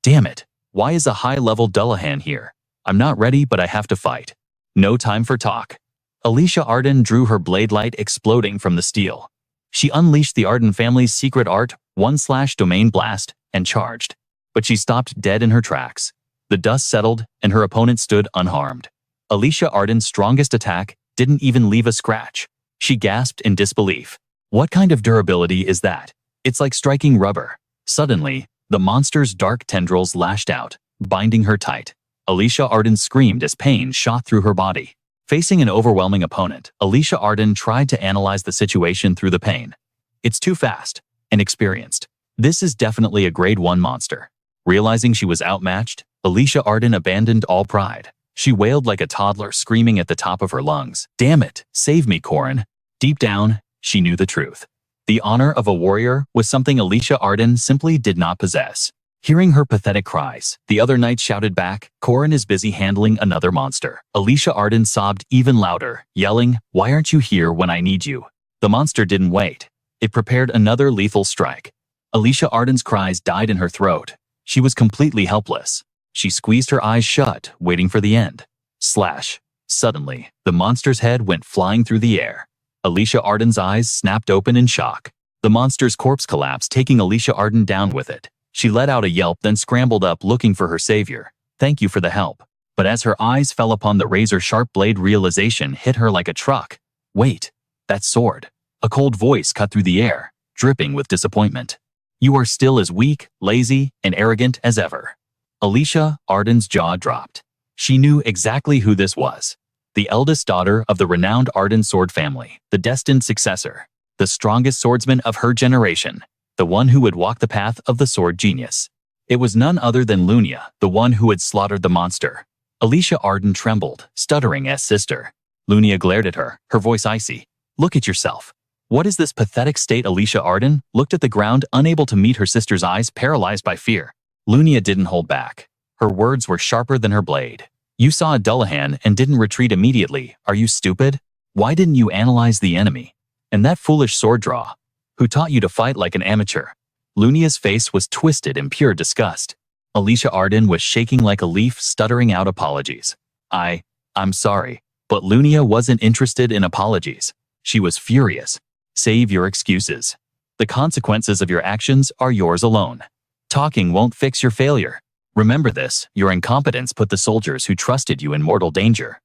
Damn it. Why is a high-level Dullahan here? I'm not ready, but I have to fight. No time for talk. Alicia Arden drew her blade, light exploding from the steel. She unleashed the Arden family's secret art, 1/domain blast, and charged. But she stopped dead in her tracks. The dust settled, and her opponent stood unharmed. Alicia Arden's strongest attack didn't even leave a scratch. She gasped in disbelief. What kind of durability is that? It's like striking rubber. Suddenly, the monster's dark tendrils lashed out, binding her tight. Alicia Arden screamed as pain shot through her body. Facing an overwhelming opponent, Alicia Arden tried to analyze the situation through the pain. It's too fast, inexperienced. This is definitely a grade 1 monster. Realizing she was outmatched, Alicia Arden abandoned all pride. She wailed like a toddler, screaming at the top of her lungs. Damn it, save me, Corin. Deep down, she knew the truth. The honor of a warrior was something Alicia Arden simply did not possess. Hearing her pathetic cries, the other knights shouted back, "Corin is busy handling another monster." Alicia Arden sobbed even louder, yelling, "Why aren't you here when I need you?" The monster didn't wait. It prepared another lethal strike. Alicia Arden's cries died in her throat. She was completely helpless. She squeezed her eyes shut, waiting for the end. Slash. Suddenly, the monster's head went flying through the air. Alicia Arden's eyes snapped open in shock. The monster's corpse collapsed, taking Alicia Arden down with it. She let out a yelp, then scrambled up looking for her savior. "Thank you for the help." But as her eyes fell upon the razor-sharp blade, realization hit her like a truck. "Wait, that sword." A cold voice cut through the air, dripping with disappointment. "You are still as weak, lazy, and arrogant as ever." Alicia Arden's jaw dropped. She knew exactly who this was. The eldest daughter of the renowned Arden sword family, the destined successor, the strongest swordsman of her generation, the one who would walk the path of the sword genius. It was none other than Lunia, the one who had slaughtered the monster. Alicia Arden trembled, stuttering as sister. Lunia glared at her, her voice icy. "Look at yourself. What is this pathetic state?" Alicia Arden looked at the ground, unable to meet her sister's eyes, paralyzed by fear. Lunia didn't hold back. Her words were sharper than her blade. "You saw a Dullahan and didn't retreat immediately. Are you stupid? Why didn't you analyze the enemy? And that foolish sword draw? Who taught you to fight like an amateur?" Lunia's face was twisted in pure disgust. Alicia Arden was shaking like a leaf, stuttering out apologies. I'm sorry." But Lunia wasn't interested in apologies. She was furious. "Save your excuses. The consequences of your actions are yours alone. Talking won't fix your failure. Remember this, your incompetence put the soldiers who trusted you in mortal danger."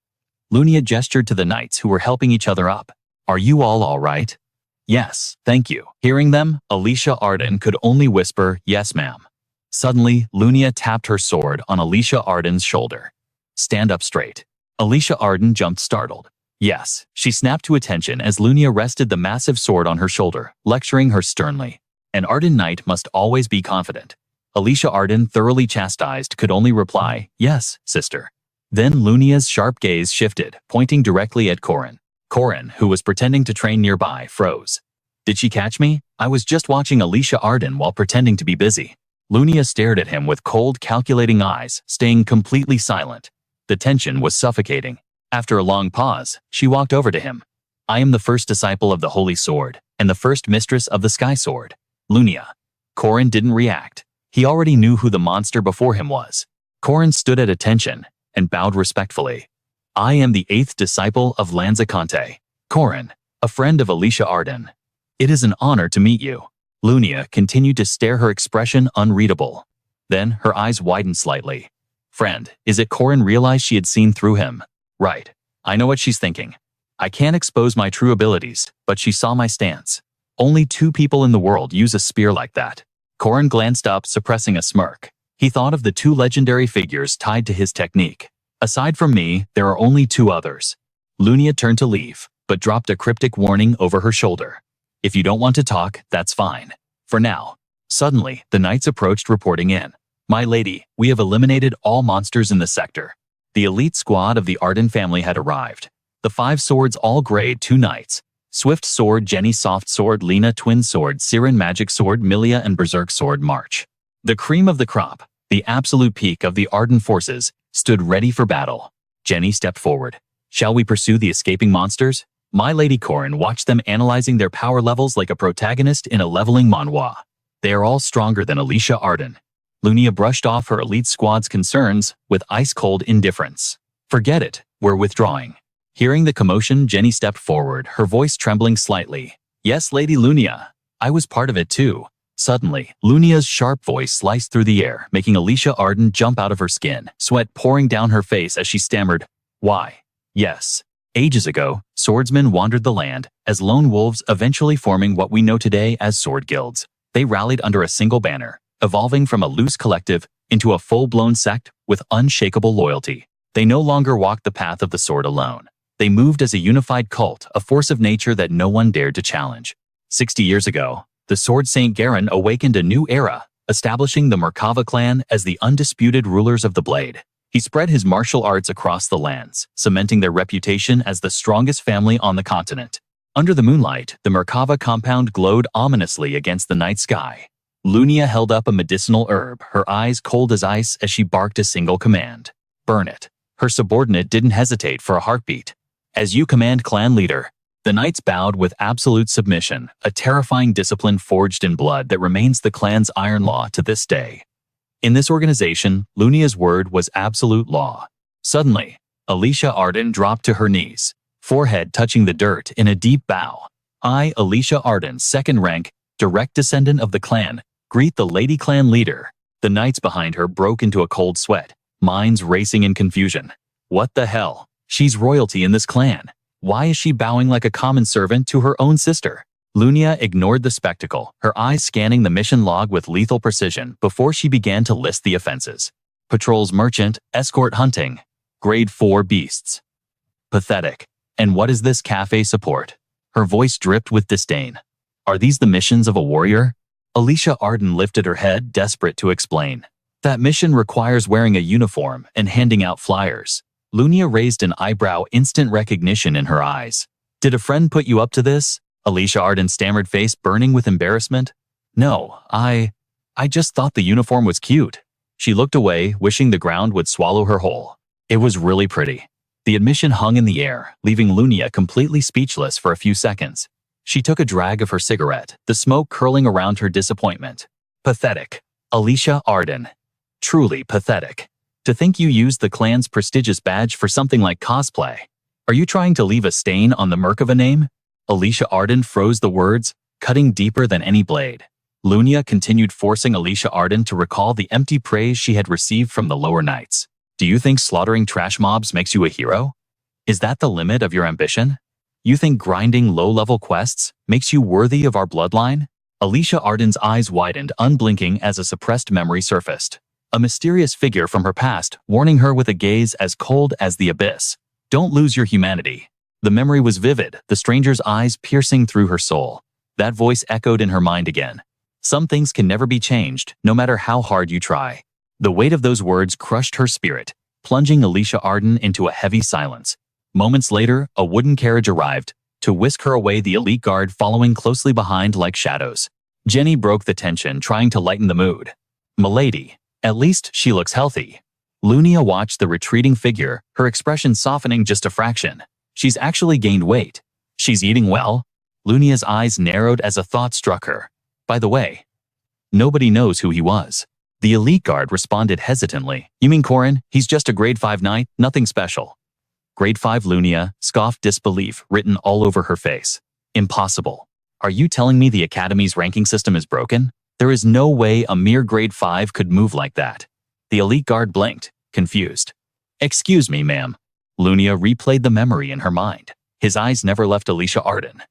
Lunia gestured to the knights who were helping each other up. "Are you all right?" "Yes, thank you." Hearing them, Alicia Arden could only whisper, "Yes, ma'am." Suddenly, Lunia tapped her sword on Alicia Arden's shoulder. "Stand up straight." Alicia Arden jumped, startled. "Yes." She snapped to attention as Lunia rested the massive sword on her shoulder, lecturing her sternly. An Arden knight must always be confident. Alicia Arden, thoroughly chastised, could only reply, "Yes, sister." Then Lunia's sharp gaze shifted, pointing directly at Corin. Corin, who was pretending to train nearby, froze. "Did she catch me? I was just watching Alicia Arden while pretending to be busy." Lunia stared at him with cold, calculating eyes, staying completely silent. The tension was suffocating. After a long pause, she walked over to him. "I am the first disciple of the Holy Sword, and the first mistress of the Sky Sword, Lunia." Corin didn't react. He already knew who the monster before him was. Corin stood at attention and bowed respectfully. "I am the 8th disciple of Lanzaconte, Corin, a friend of Alicia Arden. It is an honor to meet you." Lunia continued to stare, her expression unreadable. Then her eyes widened slightly. "Friend, is it?" Corin realized she had seen through him. "Right. I know what she's thinking. I can't expose my true abilities, but she saw my stance. Only 2 people in the world use a spear like that." Corin glanced up, suppressing a smirk. He thought of the 2 legendary figures tied to his technique. "Aside from me, there are only 2 others." Lunia turned to leave, but dropped a cryptic warning over her shoulder. "If you don't want to talk, that's fine. For now." Suddenly, the knights approached, reporting in. "My lady, we have eliminated all monsters in the sector." The elite squad of the Arden family had arrived. The 5 swords, all grade 2 knights. Swift Sword Jenny, Soft Sword Lena, Twin Sword Siren, Magic Sword Milia, and Berserk Sword March. The cream of the crop, the absolute peak of the Arden forces, stood ready for battle. Jenny stepped forward. "Shall we pursue the escaping monsters?" My lady Corin watched them, analyzing their power levels like a protagonist in a leveling manhwa. "They are all stronger than Alicia Arden." Lunia brushed off her elite squad's concerns with ice-cold indifference. "Forget it, we're withdrawing." Hearing the commotion, Jenny stepped forward, her voice trembling slightly. "Yes, Lady Lunia. I was part of it too." Suddenly, Lunia's sharp voice sliced through the air, making Alicia Arden jump out of her skin, sweat pouring down her face as she stammered, "Why? Yes. Ages ago, swordsmen wandered the land, as lone wolves, eventually forming what we know today as sword guilds. They rallied under a single banner, evolving from a loose collective into a full-blown sect with unshakable loyalty. They no longer walked the path of the sword alone. They moved as a unified cult, a force of nature that no one dared to challenge. 60 years ago, the Sword Saint Garen awakened a new era, establishing the Merkava clan as the undisputed rulers of the blade. He spread his martial arts across the lands, cementing their reputation as the strongest family on the continent. Under the moonlight, the Merkava compound glowed ominously against the night sky. Lunia held up a medicinal herb, her eyes cold as ice as she barked a single command. Burn it. Her subordinate didn't hesitate for a heartbeat. As you command, clan leader. The knights bowed with absolute submission, a terrifying discipline forged in blood that remains the clan's iron law to this day. In this organization, Lunia's word was absolute law. Suddenly, Alicia Arden dropped to her knees, forehead touching the dirt in a deep bow. I, Alicia Arden, second rank, direct descendant of the clan, greet the lady clan leader. The knights behind her broke into a cold sweat, minds racing in confusion. What the hell? She's royalty in this clan. Why is she bowing like a common servant to her own sister? Lunia ignored the spectacle, her eyes scanning the mission log with lethal precision before she began to list the offenses. Patrols merchant, escort hunting. Grade 4 beasts. Pathetic. And what is this cafe support? Her voice dripped with disdain. Are these the missions of a warrior? Alicia Arden lifted her head, desperate to explain. That mission requires wearing a uniform and handing out flyers. Lunia raised an eyebrow, instant recognition in her eyes. Did a friend put you up to this? Alicia Arden stammered, face burning with embarrassment. No, I just thought the uniform was cute. She looked away, wishing the ground would swallow her whole. It was really pretty. The admission hung in the air, leaving Lunia completely speechless for a few seconds. She took a drag of her cigarette, the smoke curling around her disappointment. Pathetic. Alicia Arden. Truly pathetic. To think you used the clan's prestigious badge for something like cosplay. Are you trying to leave a stain on the murk of a name? Alicia Arden froze the words, cutting deeper than any blade. Lunia continued, forcing Alicia Arden to recall the empty praise she had received from the lower knights. Do you think slaughtering trash mobs makes you a hero? Is that the limit of your ambition? You think grinding low-level quests makes you worthy of our bloodline? Alicia Arden's eyes widened, unblinking as a suppressed memory surfaced. A mysterious figure from her past, warning her with a gaze as cold as the abyss. Don't lose your humanity. The memory was vivid, the stranger's eyes piercing through her soul. That voice echoed in her mind again. Some things can never be changed, no matter how hard you try. The weight of those words crushed her spirit, plunging Alicia Arden into a heavy silence. Moments later, a wooden carriage arrived, to whisk her away, the elite guard following closely behind like shadows. Jenny broke the tension, trying to lighten the mood. Milady. At least she looks healthy. Lunia watched the retreating figure, her expression softening just a fraction. She's actually gained weight. She's eating well? Lunia's eyes narrowed as a thought struck her. By the way, nobody knows who he was. The elite guard responded hesitantly. You mean Corin? He's just a grade 5 knight, nothing special. Grade 5, Lunia scoffed, disbelief written all over her face. Impossible. Are you telling me the Academy's ranking system is broken? There is no way a mere grade 5 could move like that. The elite guard blinked, confused. Excuse me, ma'am. Lunia replayed the memory in her mind. His eyes never left Alicia Arden.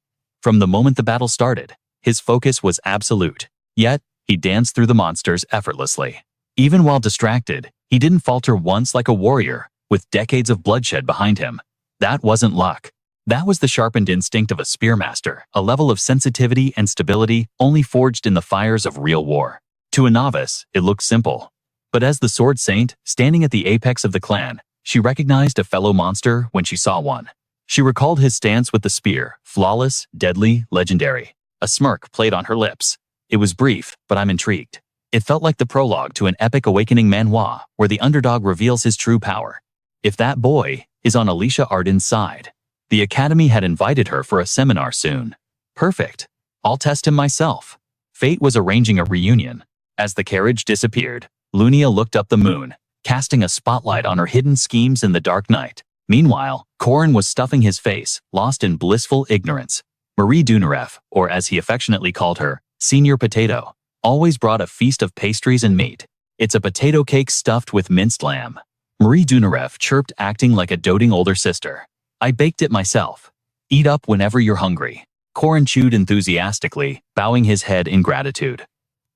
From the moment the battle started, his focus was absolute. Yet, he danced through the monsters effortlessly. Even while distracted, he didn't falter once, like a warrior, with decades of bloodshed behind him. That wasn't luck. That was the sharpened instinct of a spearmaster, a level of sensitivity and stability only forged in the fires of real war. To a novice, it looked simple. But as the sword saint, standing at the apex of the clan, she recognized a fellow monster when she saw one. She recalled his stance with the spear, flawless, deadly, legendary. A smirk played on her lips. It was brief, but I'm intrigued. It felt like the prologue to an epic awakening manhwa, where the underdog reveals his true power. If that boy is on Alicia Arden's side, the Academy had invited her for a seminar soon. Perfect. I'll test him myself. Fate was arranging a reunion. As the carriage disappeared, Lunia looked up the moon, casting a spotlight on her hidden schemes in the dark night. Meanwhile, Corin was stuffing his face, lost in blissful ignorance. Marie Dunareff, or as he affectionately called her, Senior Potato, always brought a feast of pastries and meat. It's a potato cake stuffed with minced lamb. Marie Dunareff chirped, acting like a doting older sister. I baked it myself. Eat up whenever you're hungry. Corin chewed enthusiastically, bowing his head in gratitude.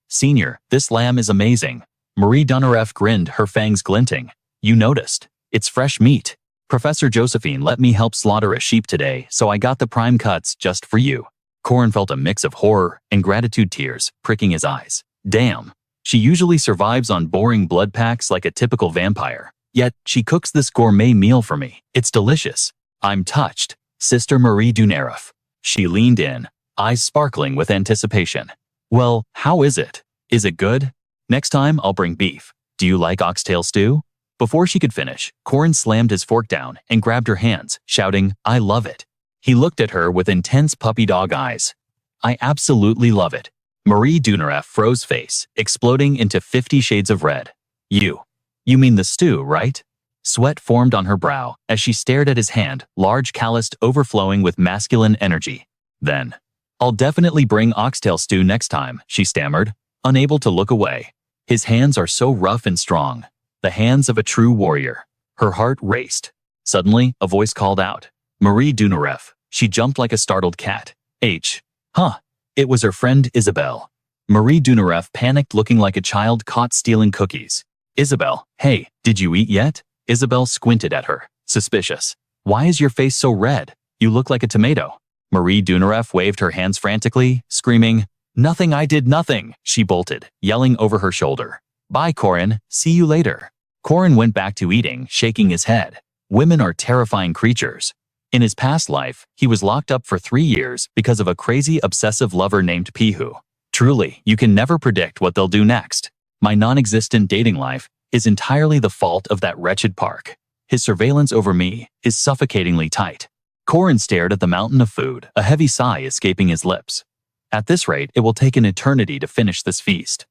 Senior, this lamb is amazing. Marie Dunareff grinned, her fangs glinting. You noticed. It's fresh meat. Professor Josephine let me help slaughter a sheep today, so I got the prime cuts just for you. Corin felt a mix of horror and gratitude, tears pricking his eyes. Damn. She usually survives on boring blood packs like a typical vampire. Yet, she cooks this gourmet meal for me. It's delicious. I'm touched. Sister Marie Dunareff. She leaned in, eyes sparkling with anticipation. Well, how is it? Is it good? Next time I'll bring beef. Do you like oxtail stew? Before she could finish, Corin slammed his fork down and grabbed her hands, shouting, I love it. He looked at her with intense puppy dog eyes. I absolutely love it. Marie Dunereff froze face, exploding into 50 shades of red. You mean the stew, right? Sweat formed on her brow as she stared at his hand, large, calloused, overflowing with masculine energy. Then, I'll definitely bring oxtail stew next time, she stammered, unable to look away. His hands are so rough and strong. The hands of a true warrior. Her heart raced. Suddenly, a voice called out. Marie Dunereff. She jumped like a startled cat. It was her friend Isabel. Marie Dunereff panicked, looking like a child caught stealing cookies. Isabel, hey, did you eat yet? Isabel squinted at her, suspicious. Why is your face so red? You look like a tomato. Marie Dunereff waved her hands frantically, screaming, Nothing, I did nothing, she bolted, yelling over her shoulder. Bye, Corin. See you later. Corin went back to eating, shaking his head. Women are terrifying creatures. In his past life, he was locked up for 3 years because of a crazy obsessive lover named Pihu. Truly, you can never predict what they'll do next. My non-existent dating life is entirely the fault of that wretched park. His surveillance over me is suffocatingly tight. Corin stared at the mountain of food, a heavy sigh escaping his lips. At this rate, it will take an eternity to finish this feast.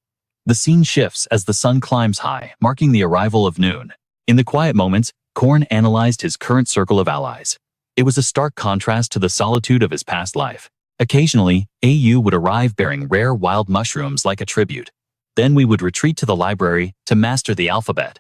The scene shifts as the sun climbs high, marking the arrival of noon. In the quiet moments, Corin analyzed his current circle of allies. It was a stark contrast to the solitude of his past life. Occasionally, AU would arrive bearing rare wild mushrooms like a tribute. Then we would retreat to the library to master the alphabet.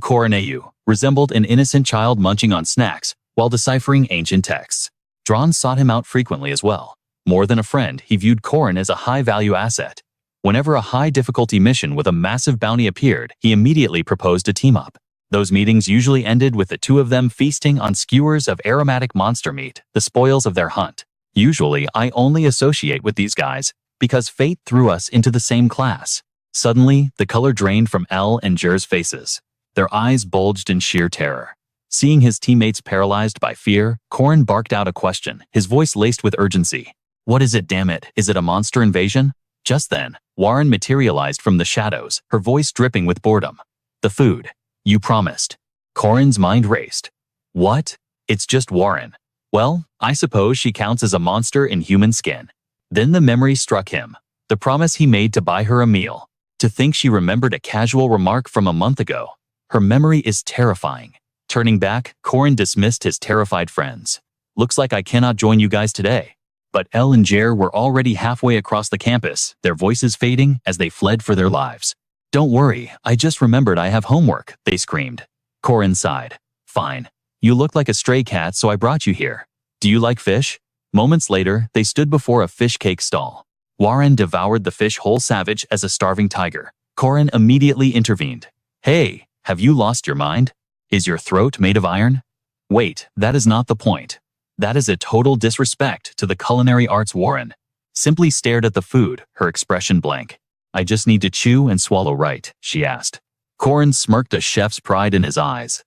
Corin AU resembled an innocent child munching on snacks while deciphering ancient texts. Dron sought him out frequently as well. More than a friend, he viewed Corin as a high-value asset. Whenever a high-difficulty mission with a massive bounty appeared, he immediately proposed a team-up. Those meetings usually ended with the two of them feasting on skewers of aromatic monster meat, the spoils of their hunt. Usually, I only associate with these guys because fate threw us into the same class. Suddenly, the color drained from Elle and Jer's faces. Their eyes bulged in sheer terror. Seeing his teammates paralyzed by fear, Corin barked out a question, his voice laced with urgency. What is it, damn it? Is it a monster invasion? Just then, Warren materialized from the shadows, her voice dripping with boredom. The food. You promised. Corin's mind raced. What? It's just Warren. Well, I suppose she counts as a monster in human skin. Then the memory struck him. The promise he made to buy her a meal. To think she remembered a casual remark from a month ago. Her memory is terrifying. Turning back, Corin dismissed his terrified friends. Looks like I cannot join you guys today. But Elle and Jer were already halfway across the campus, their voices fading as they fled for their lives. Don't worry, I just remembered I have homework, they screamed. Corin sighed. Fine. You look like a stray cat, so I brought you here. Do you like fish? Moments later, they stood before a fish cake stall. Warren devoured the fish whole savage as a starving tiger. Corin immediately intervened. Hey, have you lost your mind? Is your throat made of iron? Wait, that is not the point. That is a total disrespect to the culinary arts. Warren simply stared at the food, her expression blank. I just need to chew and swallow right, she asked. Corin smirked, a chef's pride in his eyes.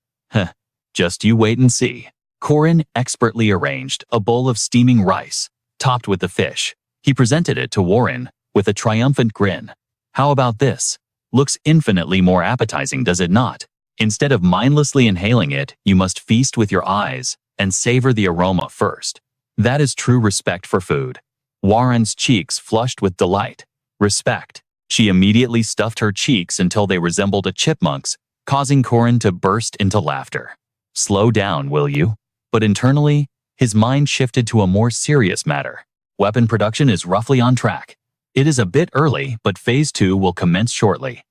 Just you wait and see. Corin expertly arranged a bowl of steaming rice, topped with the fish. He presented it to Warren with a triumphant grin. How about this? Looks infinitely more appetizing, does it not? Instead of mindlessly inhaling it, you must feast with your eyes and savor the aroma first. That is true respect for food. Warren's cheeks flushed with delight. Respect. She immediately stuffed her cheeks until they resembled a chipmunk's, causing Corin to burst into laughter. Slow down, will you? But internally, his mind shifted to a more serious matter. Weapon production is roughly on track. It is a bit early, but Phase 2 will commence shortly.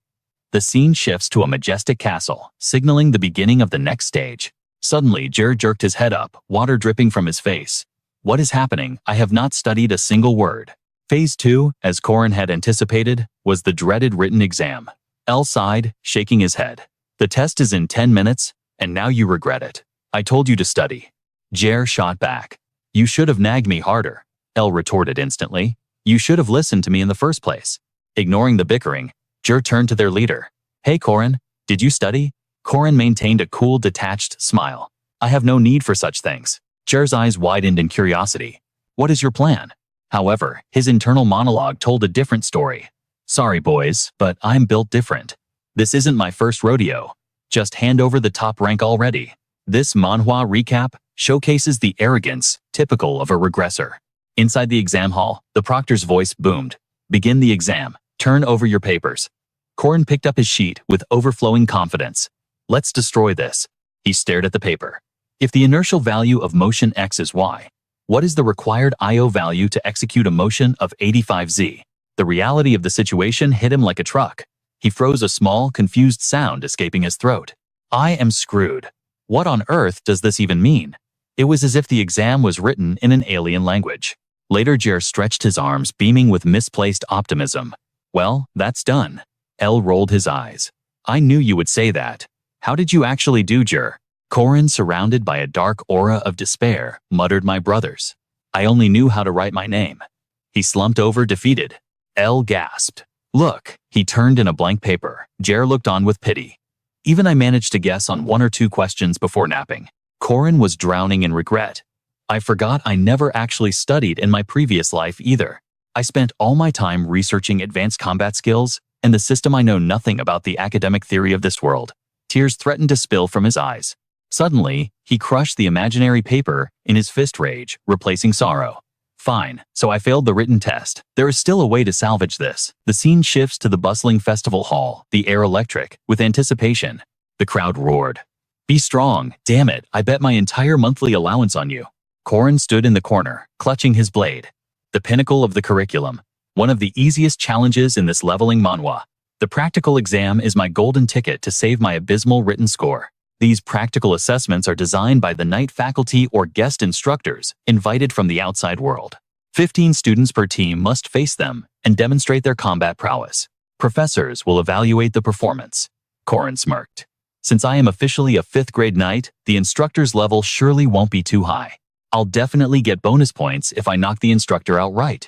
The scene shifts to a majestic castle, signaling the beginning of the next stage. Suddenly, Jer jerked his head up, water dripping from his face. What is happening? I have not studied a single word. Phase 2, as Corin had anticipated, was the dreaded written exam. Elle sighed, shaking his head. The test is in 10 minutes, and now you regret it. I told you to study. Jer shot back. You should have nagged me harder. Elle retorted instantly. You should have listened to me in the first place. Ignoring the bickering, Jer turned to their leader. Hey Corin, did you study? Corin maintained a cool, detached smile. I have no need for such things. Jer's eyes widened in curiosity. What is your plan? However, his internal monologue told a different story. Sorry boys, but I'm built different. This isn't my first rodeo. Just hand over the top rank already. This Manhwa recap showcases the arrogance typical of a regressor. Inside the exam hall, the proctor's voice boomed. Begin the exam. Turn over your papers. Corin picked up his sheet with overflowing confidence. Let's destroy this. He stared at the paper. If the inertial value of motion x is y, what is the required IO value to execute a motion of 85z? The reality of the situation hit him like a truck. He froze, a small, confused sound escaping his throat. I am screwed. What on earth does this even mean? It was as if the exam was written in an alien language. Later, Jer stretched his arms, beaming with misplaced optimism. Well, that's done. L rolled his eyes. I knew you would say that. How did you actually do, Jer? Corin, surrounded by a dark aura of despair, muttered, my brothers. I only knew how to write my name. He slumped over, defeated. L gasped. Look, he turned in a blank paper. Jer looked on with pity. Even I managed to guess on 1 or 2 questions before napping. Corin was drowning in regret. I forgot I never actually studied in my previous life either. I spent all my time researching advanced combat skills and the system. I know nothing about the academic theory of this world. Tears threatened to spill from his eyes. Suddenly, he crushed the imaginary paper in his fist, rage replacing sorrow. Fine, so I failed the written test. There is still a way to salvage this. The scene shifts to the bustling festival hall, the air electric, with anticipation. The crowd roared. Be strong, damn it, I bet my entire monthly allowance on you. Corin stood in the corner, clutching his blade. The pinnacle of the curriculum. One of the easiest challenges in this leveling manhwa. The practical exam is my golden ticket to save my abysmal written score. These practical assessments are designed by the night faculty or guest instructors invited from the outside world. 15 students per team must face them and demonstrate their combat prowess. Professors will evaluate the performance. Corin smirked. Since I am officially a 5th grade knight, the instructor's level surely won't be too high. I'll definitely get bonus points if I knock the instructor out right.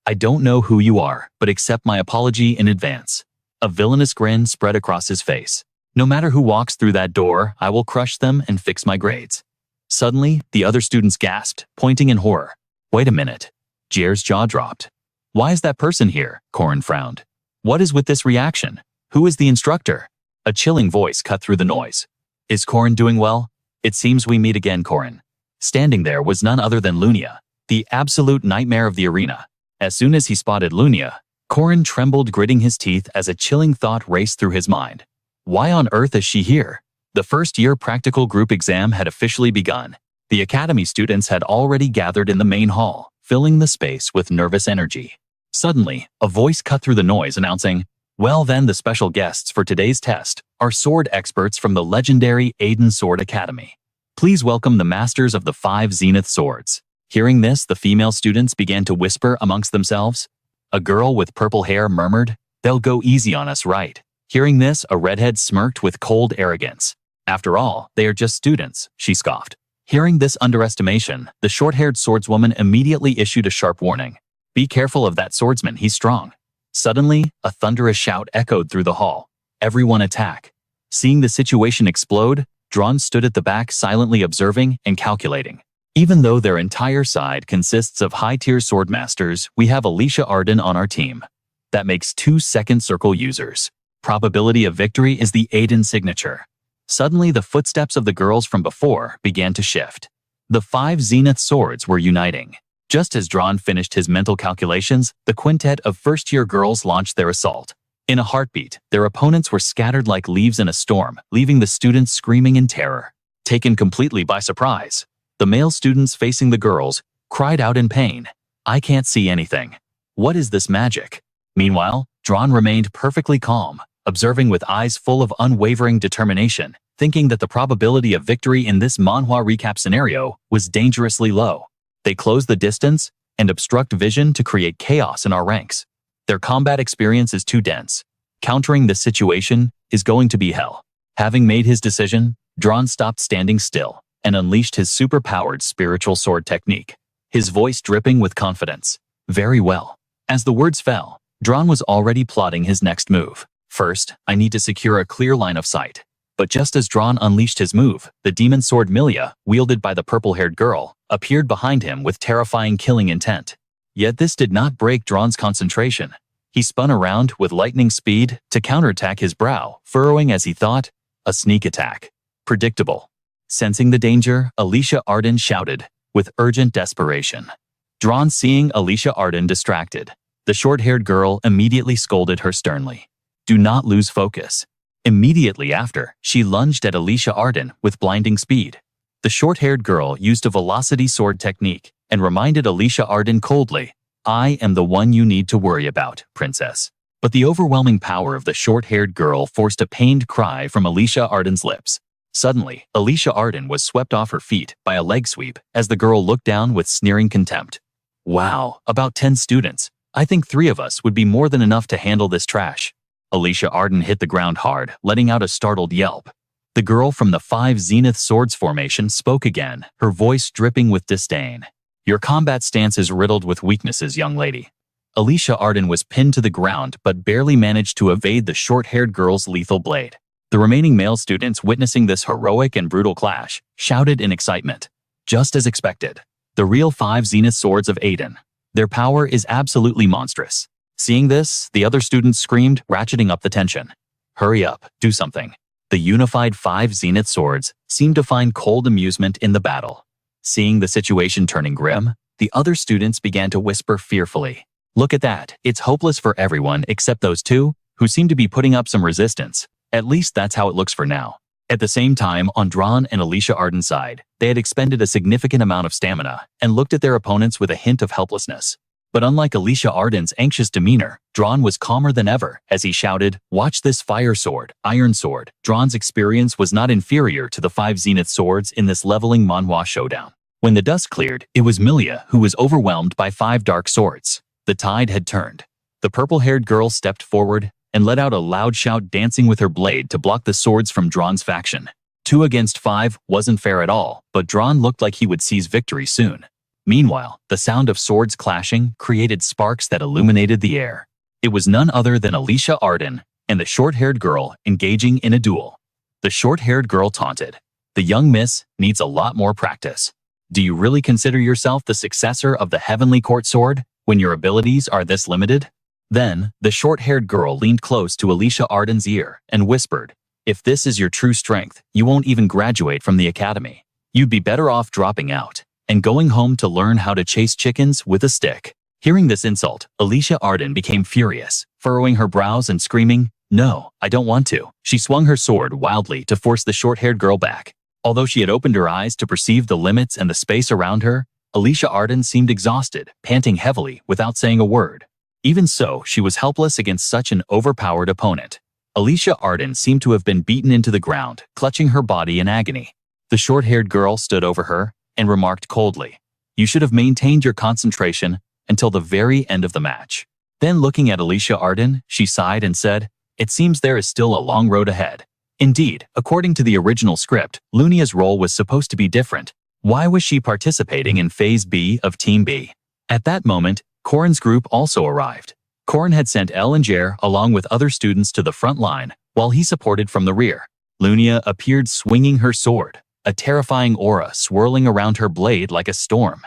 I don't know who you are, but accept my apology in advance. A villainous grin spread across his face. No matter who walks through that door, I will crush them and fix my grades. Suddenly, the other students gasped, pointing in horror. Wait a minute. Jer's jaw dropped. Why is that person here? Corin frowned. What is with this reaction? Who is the instructor? A chilling voice cut through the noise. Is Corin doing well? It seems we meet again, Corin. Standing there was none other than Lunia, the absolute nightmare of the arena. As soon as he spotted Lunia, Corin trembled, gritting his teeth as a chilling thought raced through his mind. Why on earth is she here? The first-year practical group exam had officially begun. The academy students had already gathered in the main hall, filling the space with nervous energy. Suddenly, a voice cut through the noise announcing, well then, the special guests for today's test are sword experts from the legendary Aiden Sword Academy. Please welcome the masters of the 5 Zenith swords. Hearing this, the female students began to whisper amongst themselves. A girl with purple hair murmured, they'll go easy on us, right? Hearing this, a redhead smirked with cold arrogance. After all, they are just students, she scoffed. Hearing this underestimation, the short-haired swordswoman immediately issued a sharp warning. Be careful of that swordsman, he's strong. Suddenly, a thunderous shout echoed through the hall. Everyone attack. Seeing the situation explode, Drawn stood at the back, silently observing and calculating. Even though their entire side consists of high-tier swordmasters, we have Alicia Arden on our team. That makes 2 second circle users. Probability of victory is the Aiden signature. Suddenly, the footsteps of the girls from before began to shift. The 5 Zenith swords were uniting. Just as Drawn finished his mental calculations, the quintet of first-year girls launched their assault. In a heartbeat, their opponents were scattered like leaves in a storm, leaving the students screaming in terror. Taken completely by surprise, the male students facing the girls cried out in pain. I can't see anything. What is this magic? Meanwhile, Drawn remained perfectly calm, observing with eyes full of unwavering determination, thinking that the probability of victory in this manhwa recap scenario was dangerously low. They close the distance and obstruct vision to create chaos in our ranks. Their combat experience is too dense. Countering this situation is going to be hell. Having made his decision, Drawn stopped standing still and unleashed his super-powered spiritual sword technique, his voice dripping with confidence. Very well. As the words fell, Drawn was already plotting his next move. First, I need to secure a clear line of sight. But just as Drawn unleashed his move, the demon sword Milia, wielded by the purple-haired girl, appeared behind him with terrifying killing intent. Yet this did not break Drawn's concentration. He spun around with lightning speed to counterattack his brow, furrowing as he thought, a sneak attack. Predictable. Sensing the danger, Alicia Arden shouted, with urgent desperation. Drawn seeing Alicia Arden distracted, the short-haired girl immediately scolded her sternly. Do not lose focus. Immediately after, she lunged at Alicia Arden with blinding speed. The short-haired girl used a velocity sword technique and reminded Alicia Arden coldly, I am the one you need to worry about, princess. But the overwhelming power of the short-haired girl forced a pained cry from Alicia Arden's lips. Suddenly, Alicia Arden was swept off her feet by a leg sweep as the girl looked down with sneering contempt. Wow, about 10 students. I think 3 of us would be more than enough to handle this trash. Alicia Arden hit the ground hard, letting out a startled yelp. The girl from the 5 Zenith Swords formation spoke again, her voice dripping with disdain. Your combat stance is riddled with weaknesses, young lady. Alicia Arden was pinned to the ground but barely managed to evade the short-haired girl's lethal blade. The remaining male students witnessing this heroic and brutal clash shouted in excitement. Just as expected, the real 5 Zenith Swords of Aiden. Their power is absolutely monstrous. Seeing this, the other students screamed, ratcheting up the tension. Hurry up, do something. The unified 5 Zenith Swords seemed to find cold amusement in the battle. Seeing the situation turning grim, the other students began to whisper fearfully. Look at that, it's hopeless for everyone except those 2, who seem to be putting up some resistance. At least that's how it looks for now. At the same time, on Drawn and Alicia Arden's side, they had expended a significant amount of stamina and looked at their opponents with a hint of helplessness. But unlike Alicia Arden's anxious demeanor, Drawn was calmer than ever as he shouted, watch this fire sword, iron sword. Drawn's experience was not inferior to the 5 Zenith Swords in this leveling Manhwa showdown. When the dust cleared, it was Milia who was overwhelmed by 5 dark swords. The tide had turned. The purple-haired girl stepped forward and let out a loud shout, dancing with her blade to block the swords from Drawn's faction. 2 against 5 wasn't fair at all, but Drawn looked like he would seize victory soon. Meanwhile, the sound of swords clashing created sparks that illuminated the air. It was none other than Alicia Arden and the short-haired girl engaging in a duel. The short-haired girl taunted, the young miss needs a lot more practice. Do you really consider yourself the successor of the Heavenly Court Sword when your abilities are this limited? Then, the short-haired girl leaned close to Alicia Arden's ear and whispered, if this is your true strength, you won't even graduate from the academy. You'd be better off dropping out and going home to learn how to chase chickens with a stick. Hearing this insult, Alicia Arden became furious, furrowing her brows and screaming, no, I don't want to. She swung her sword wildly to force the short-haired girl back. Although she had opened her eyes to perceive the limits and the space around her, Alicia Arden seemed exhausted, panting heavily without saying a word. Even so, she was helpless against such an overpowered opponent. Alicia Arden seemed to have been beaten into the ground, clutching her body in agony. The short-haired girl stood over her and remarked coldly, you should have maintained your concentration until the very end of the match. Then looking at Alicia Arden, she sighed and said, it seems there is still a long road ahead. Indeed, according to the original script, Lunia's role was supposed to be different. Why was she participating in Phase B of Team B? At that moment, Corin's group also arrived. Corin had sent Elle and Jer along with other students to the front line, while he supported from the rear. Lunia appeared swinging her sword, a terrifying aura swirling around her blade like a storm.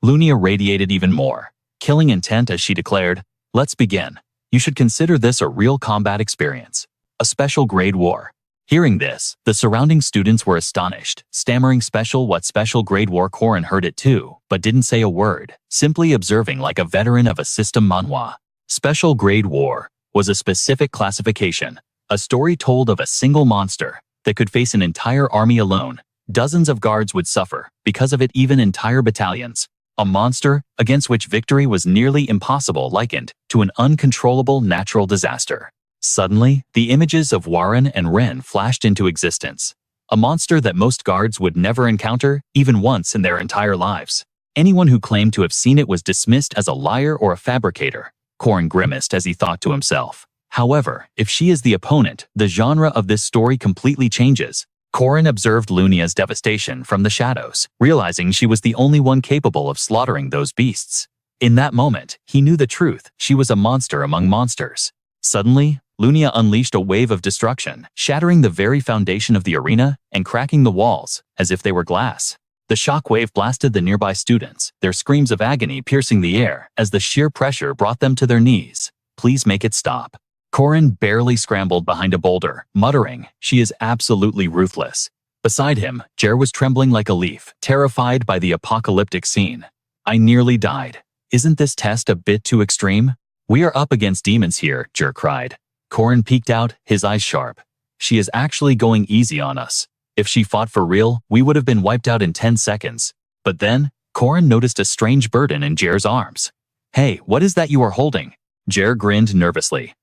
Lunia radiated even more, killing intent as she declared, let's begin. You should consider this a real combat experience, a special grade war. Hearing this, the surrounding students were astonished, stammering what special grade war. Corin heard it too, but didn't say a word, simply observing like a veteran of a system manhwa. Special grade war was a specific classification, a story told of a single monster that could face an entire army alone. Dozens of guards would suffer, because of it even entire battalions. A monster against which victory was nearly impossible, likened to an uncontrollable natural disaster. Suddenly, the images of Warren and Ren flashed into existence. A monster that most guards would never encounter, even once in their entire lives. Anyone who claimed to have seen it was dismissed as a liar or a fabricator. Corin grimaced as he thought to himself. However, if she is the opponent, the genre of this story completely changes. Corin observed Lunia's devastation from the shadows, realizing she was the only one capable of slaughtering those beasts. In that moment, he knew the truth. She was a monster among monsters. Suddenly, Lunia unleashed a wave of destruction, shattering the very foundation of the arena and cracking the walls as if they were glass. The shockwave blasted the nearby students, their screams of agony piercing the air as the sheer pressure brought them to their knees. please make it stop. Corin barely scrambled behind a boulder, muttering, she is absolutely ruthless. Beside him, Jer was trembling like a leaf, terrified by the apocalyptic scene. I nearly died. Isn't this test a bit too extreme? We are up against demons here, Jer cried. Corin peeked out, his eyes sharp. She is actually going easy on us. If she fought for real, we would have been wiped out in 10 seconds. But then, Corin noticed a strange burden in Jer's arms. Hey, what is that you are holding? Jer grinned nervously.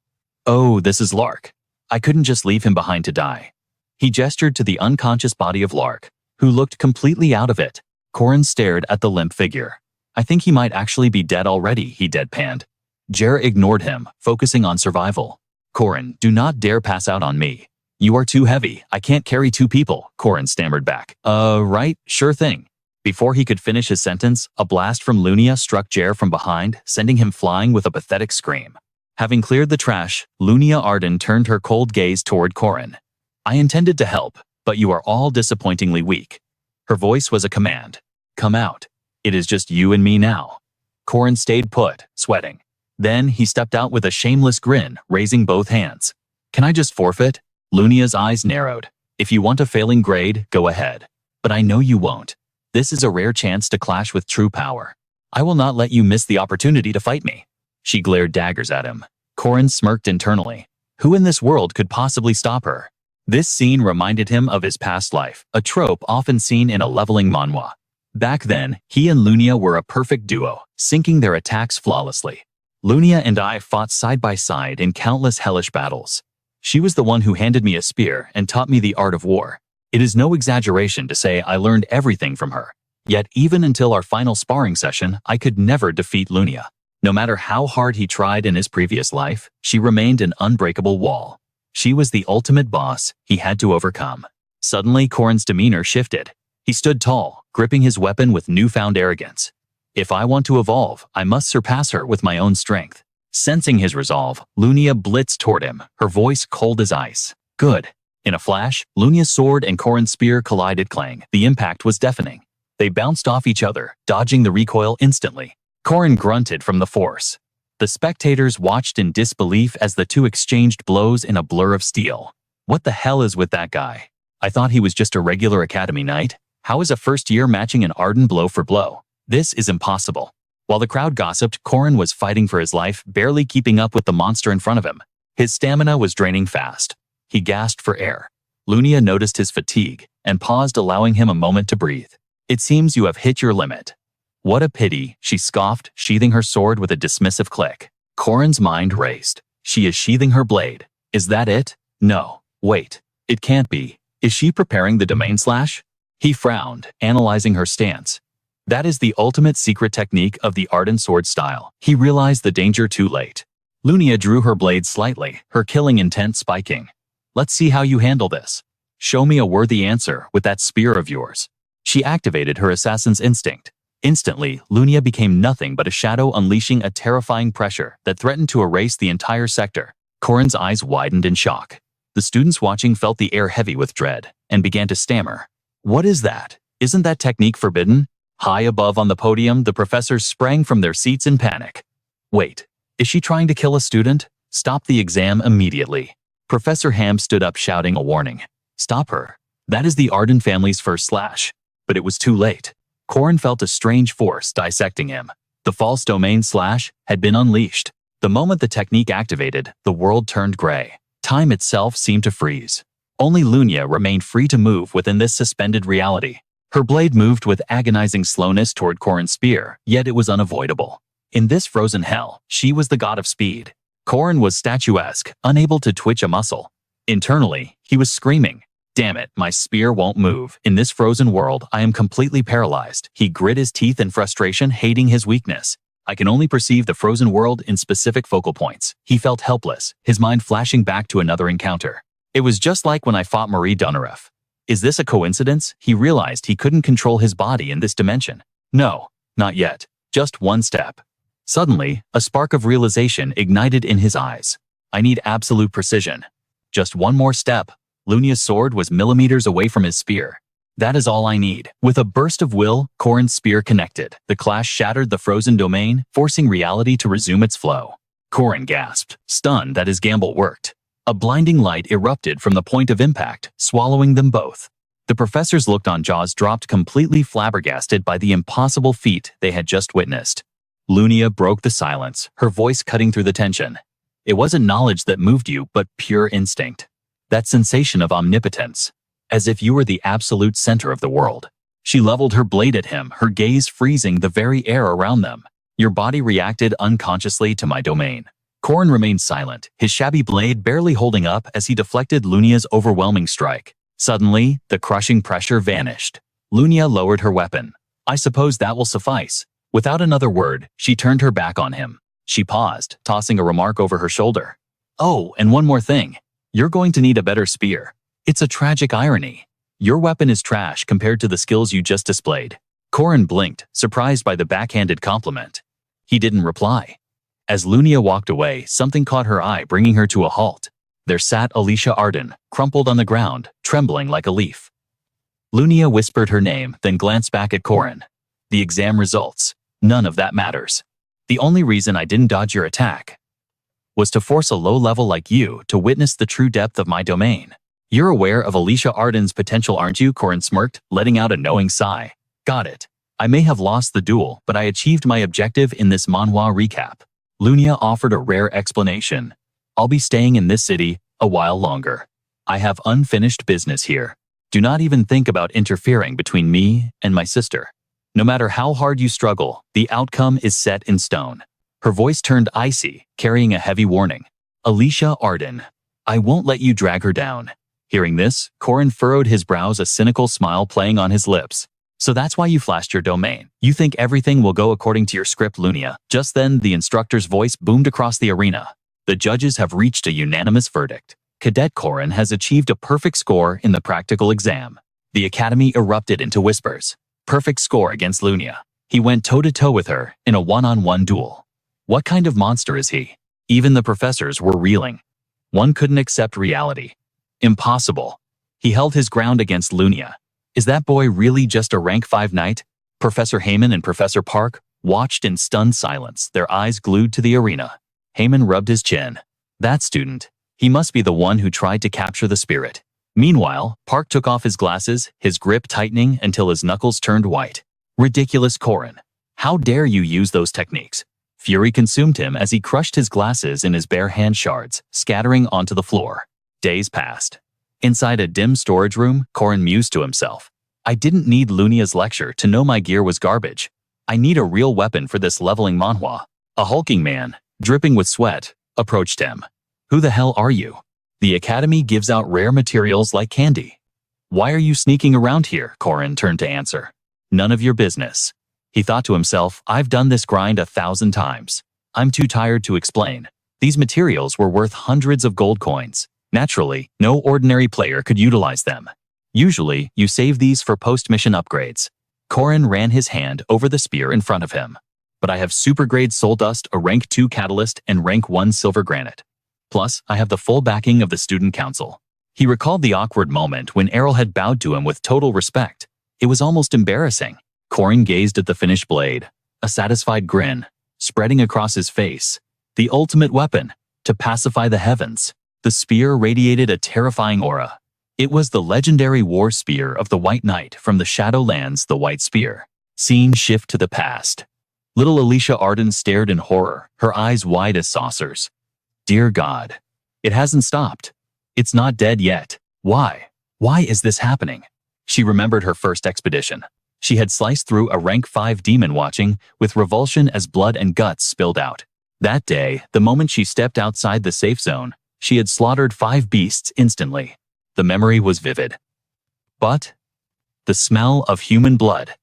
Oh, this is Lark. I couldn't just leave him behind to die. He gestured to the unconscious body of Lark, who looked completely out of it. Corin stared at the limp figure. I think he might actually be dead already, he deadpanned. Jer ignored him, focusing on survival. Corin, do not dare pass out on me. You are too heavy. I can't carry 2 people, Corin stammered back. Right, sure thing. Before he could finish his sentence, a blast from Lunia struck Jer from behind, sending him flying with a pathetic scream. Having cleared the trash, Lunia Arden turned her cold gaze toward Corin. I intended to help, but you are all disappointingly weak. Her voice was a command. Come out. It is just you and me now. Corin stayed put, sweating. Then he stepped out with a shameless grin, raising both hands. Can I just forfeit? Lunia's eyes narrowed. If you want a failing grade, go ahead. But I know you won't. This is a rare chance to clash with true power. I will not let you miss the opportunity to fight me. She glared daggers at him. Corin smirked internally. Who in this world could possibly stop her? This scene reminded him of his past life, a trope often seen in a leveling manhwa. Back then, he and Lunia were a perfect duo, syncing their attacks flawlessly. Lunia and I fought side by side in countless hellish battles. She was the one who handed me a spear and taught me the art of war. It is no exaggeration to say I learned everything from her. Yet even until our final sparring session, I could never defeat Lunia. No matter how hard he tried in his previous life, she remained an unbreakable wall. She was the ultimate boss he had to overcome. Suddenly, Corin's demeanor shifted. He stood tall, gripping his weapon with newfound arrogance. If I want to evolve, I must surpass her with my own strength. Sensing his resolve, Lunia blitzed toward him, her voice cold as ice. Good. In a flash, Lunia's sword and Corin's spear collided clang. The impact was deafening. They bounced off each other, dodging the recoil instantly. Corin grunted from the force. The spectators watched in disbelief as the two exchanged blows in a blur of steel. What the hell is with that guy? I thought he was just a regular academy knight. How is a first year matching an Arden blow for blow? This is impossible. While the crowd gossiped, Corin was fighting for his life, barely keeping up with the monster in front of him. His stamina was draining fast. He gasped for air. Lunia noticed his fatigue and paused, allowing him a moment to breathe. It seems you have hit your limit. What a pity, she scoffed, sheathing her sword with a dismissive click. Corin's mind raced. She is sheathing her blade. Is that it? No. Wait. It can't be. Is she preparing the domain slash? He frowned, analyzing her stance. That is the ultimate secret technique of the Arden sword style. He realized the danger too late. Lunia drew her blade slightly, her killing intent spiking. Let's see how you handle this. Show me a worthy answer with that spear of yours. She activated her assassin's instinct. Instantly, Lunia became nothing but a shadow, unleashing a terrifying pressure that threatened to erase the entire sector. Corin's eyes widened in shock. The students watching felt the air heavy with dread and began to stammer. What is that? Isn't that technique forbidden? High above on the podium, the professors sprang from their seats in panic. Wait, is she trying to kill a student? Stop the exam immediately. Professor Ham stood up, shouting a warning. Stop her. That is the Arden family's first slash. But it was too late. Corin felt a strange force dissecting him. The false domain slash had been unleashed. The moment the technique activated, the world turned gray. Time itself seemed to freeze. Only Lunia remained free to move within this suspended reality. Her blade moved with agonizing slowness toward Corin's spear, yet it was unavoidable. In this frozen hell, she was the god of speed. Corin was statuesque, unable to twitch a muscle. Internally, he was screaming, "Damn it, my spear won't move. In this frozen world, I am completely paralyzed." He grit his teeth in frustration, hating his weakness. I can only perceive the frozen world in specific focal points. He felt helpless, his mind flashing back to another encounter. It was just like when I fought Marie Donareff. Is this a coincidence? He realized he couldn't control his body in this dimension. No, not yet. Just one step. Suddenly, a spark of realization ignited in his eyes. I need absolute precision. Just one more step. Lunia's sword was millimeters away from his spear. That is all I need. With a burst of will, Corin's spear connected. The clash shattered the frozen domain, forcing reality to resume its flow. Corin gasped, stunned that his gamble worked. A blinding light erupted from the point of impact, swallowing them both. The professors looked on, jaws dropped, completely flabbergasted by the impossible feat they had just witnessed. Lunia broke the silence, her voice cutting through the tension. It wasn't knowledge that moved you, but pure instinct. That sensation of omnipotence, as if you were the absolute center of the world. She leveled her blade at him, her gaze freezing the very air around them. Your body reacted unconsciously to my domain. Corin remained silent, his shabby blade barely holding up as he deflected Lunia's overwhelming strike. Suddenly, the crushing pressure vanished. Lunia lowered her weapon. I suppose that will suffice. Without another word, she turned her back on him. She paused, tossing a remark over her shoulder. Oh, and one more thing. You're going to need a better spear. It's a tragic irony. Your weapon is trash compared to the skills you just displayed. Corin blinked, surprised by the backhanded compliment. He didn't reply. As Lunia walked away, something caught her eye, bringing her to a halt. There sat Alicia Arden, crumpled on the ground, trembling like a leaf. Lunia whispered her name, then glanced back at Corin. The exam results. None of that matters. The only reason I didn't dodge your attack was to force a low level like you to witness the true depth of my domain. You're aware of Alicia Arden's potential, aren't you? Corin smirked, letting out a knowing sigh. Got it. I may have lost the duel, but I achieved my objective in this Manhwa recap. Lunia offered a rare explanation. I'll be staying in this city a while longer. I have unfinished business here. Do not even think about interfering between me and my sister. No matter how hard you struggle, the outcome is set in stone. Her voice turned icy, carrying a heavy warning. Alicia Arden, I won't let you drag her down. Hearing this, Corin furrowed his brows, a cynical smile playing on his lips. So that's why you flashed your domain. You think everything will go according to your script, Lunia. Just then, the instructor's voice boomed across the arena. The judges have reached a unanimous verdict. Cadet Corin has achieved a perfect score in the practical exam. The academy erupted into whispers. Perfect score against Lunia. He went toe-to-toe with her in a one-on-one duel. What kind of monster is he? Even the professors were reeling. One couldn't accept reality. Impossible. He held his ground against Lunia. Is that boy really just a rank 5 knight? Professor Heyman and Professor Park watched in stunned silence, their eyes glued to the arena. Heyman rubbed his chin. That student. He must be the one who tried to capture the spirit. Meanwhile, Park took off his glasses, his grip tightening until his knuckles turned white. Ridiculous, Corin. How dare you use those techniques? Fury consumed him as he crushed his glasses in his bare hand shards, scattering onto the floor. Days passed. Inside a dim storage room, Corin mused to himself. I didn't need Lunia's lecture to know my gear was garbage. I need a real weapon for this leveling Manhwa. A hulking man, dripping with sweat, approached him. Who the hell are you? The academy gives out rare materials like candy. Why are you sneaking around here? Corin turned to answer. None of your business. He thought to himself, I've done this grind 1,000 times. I'm too tired to explain. These materials were worth hundreds of gold coins. Naturally, no ordinary player could utilize them. Usually, you save these for post-mission upgrades. Corin ran his hand over the spear in front of him. But I have super-grade soul dust, a rank 2 catalyst, and rank 1 silver granite. Plus, I have the full backing of the student council. He recalled the awkward moment when Errol had bowed to him with total respect. It was almost embarrassing. Corin gazed at the finished blade, a satisfied grin spreading across his face. The ultimate weapon, to pacify the heavens. The spear radiated a terrifying aura. It was the legendary war spear of the White Knight from the Shadowlands, the White Spear. Scene shift to the past. Little Alicia Arden stared in horror, her eyes wide as saucers. Dear God. It hasn't stopped. It's not dead yet. Why? Why is this happening? She remembered her first expedition. She had sliced through a rank 5 demon watching with revulsion as blood and guts spilled out. That day, the moment she stepped outside the safe zone, she had slaughtered 5 beasts instantly. The memory was vivid. But the smell of human blood,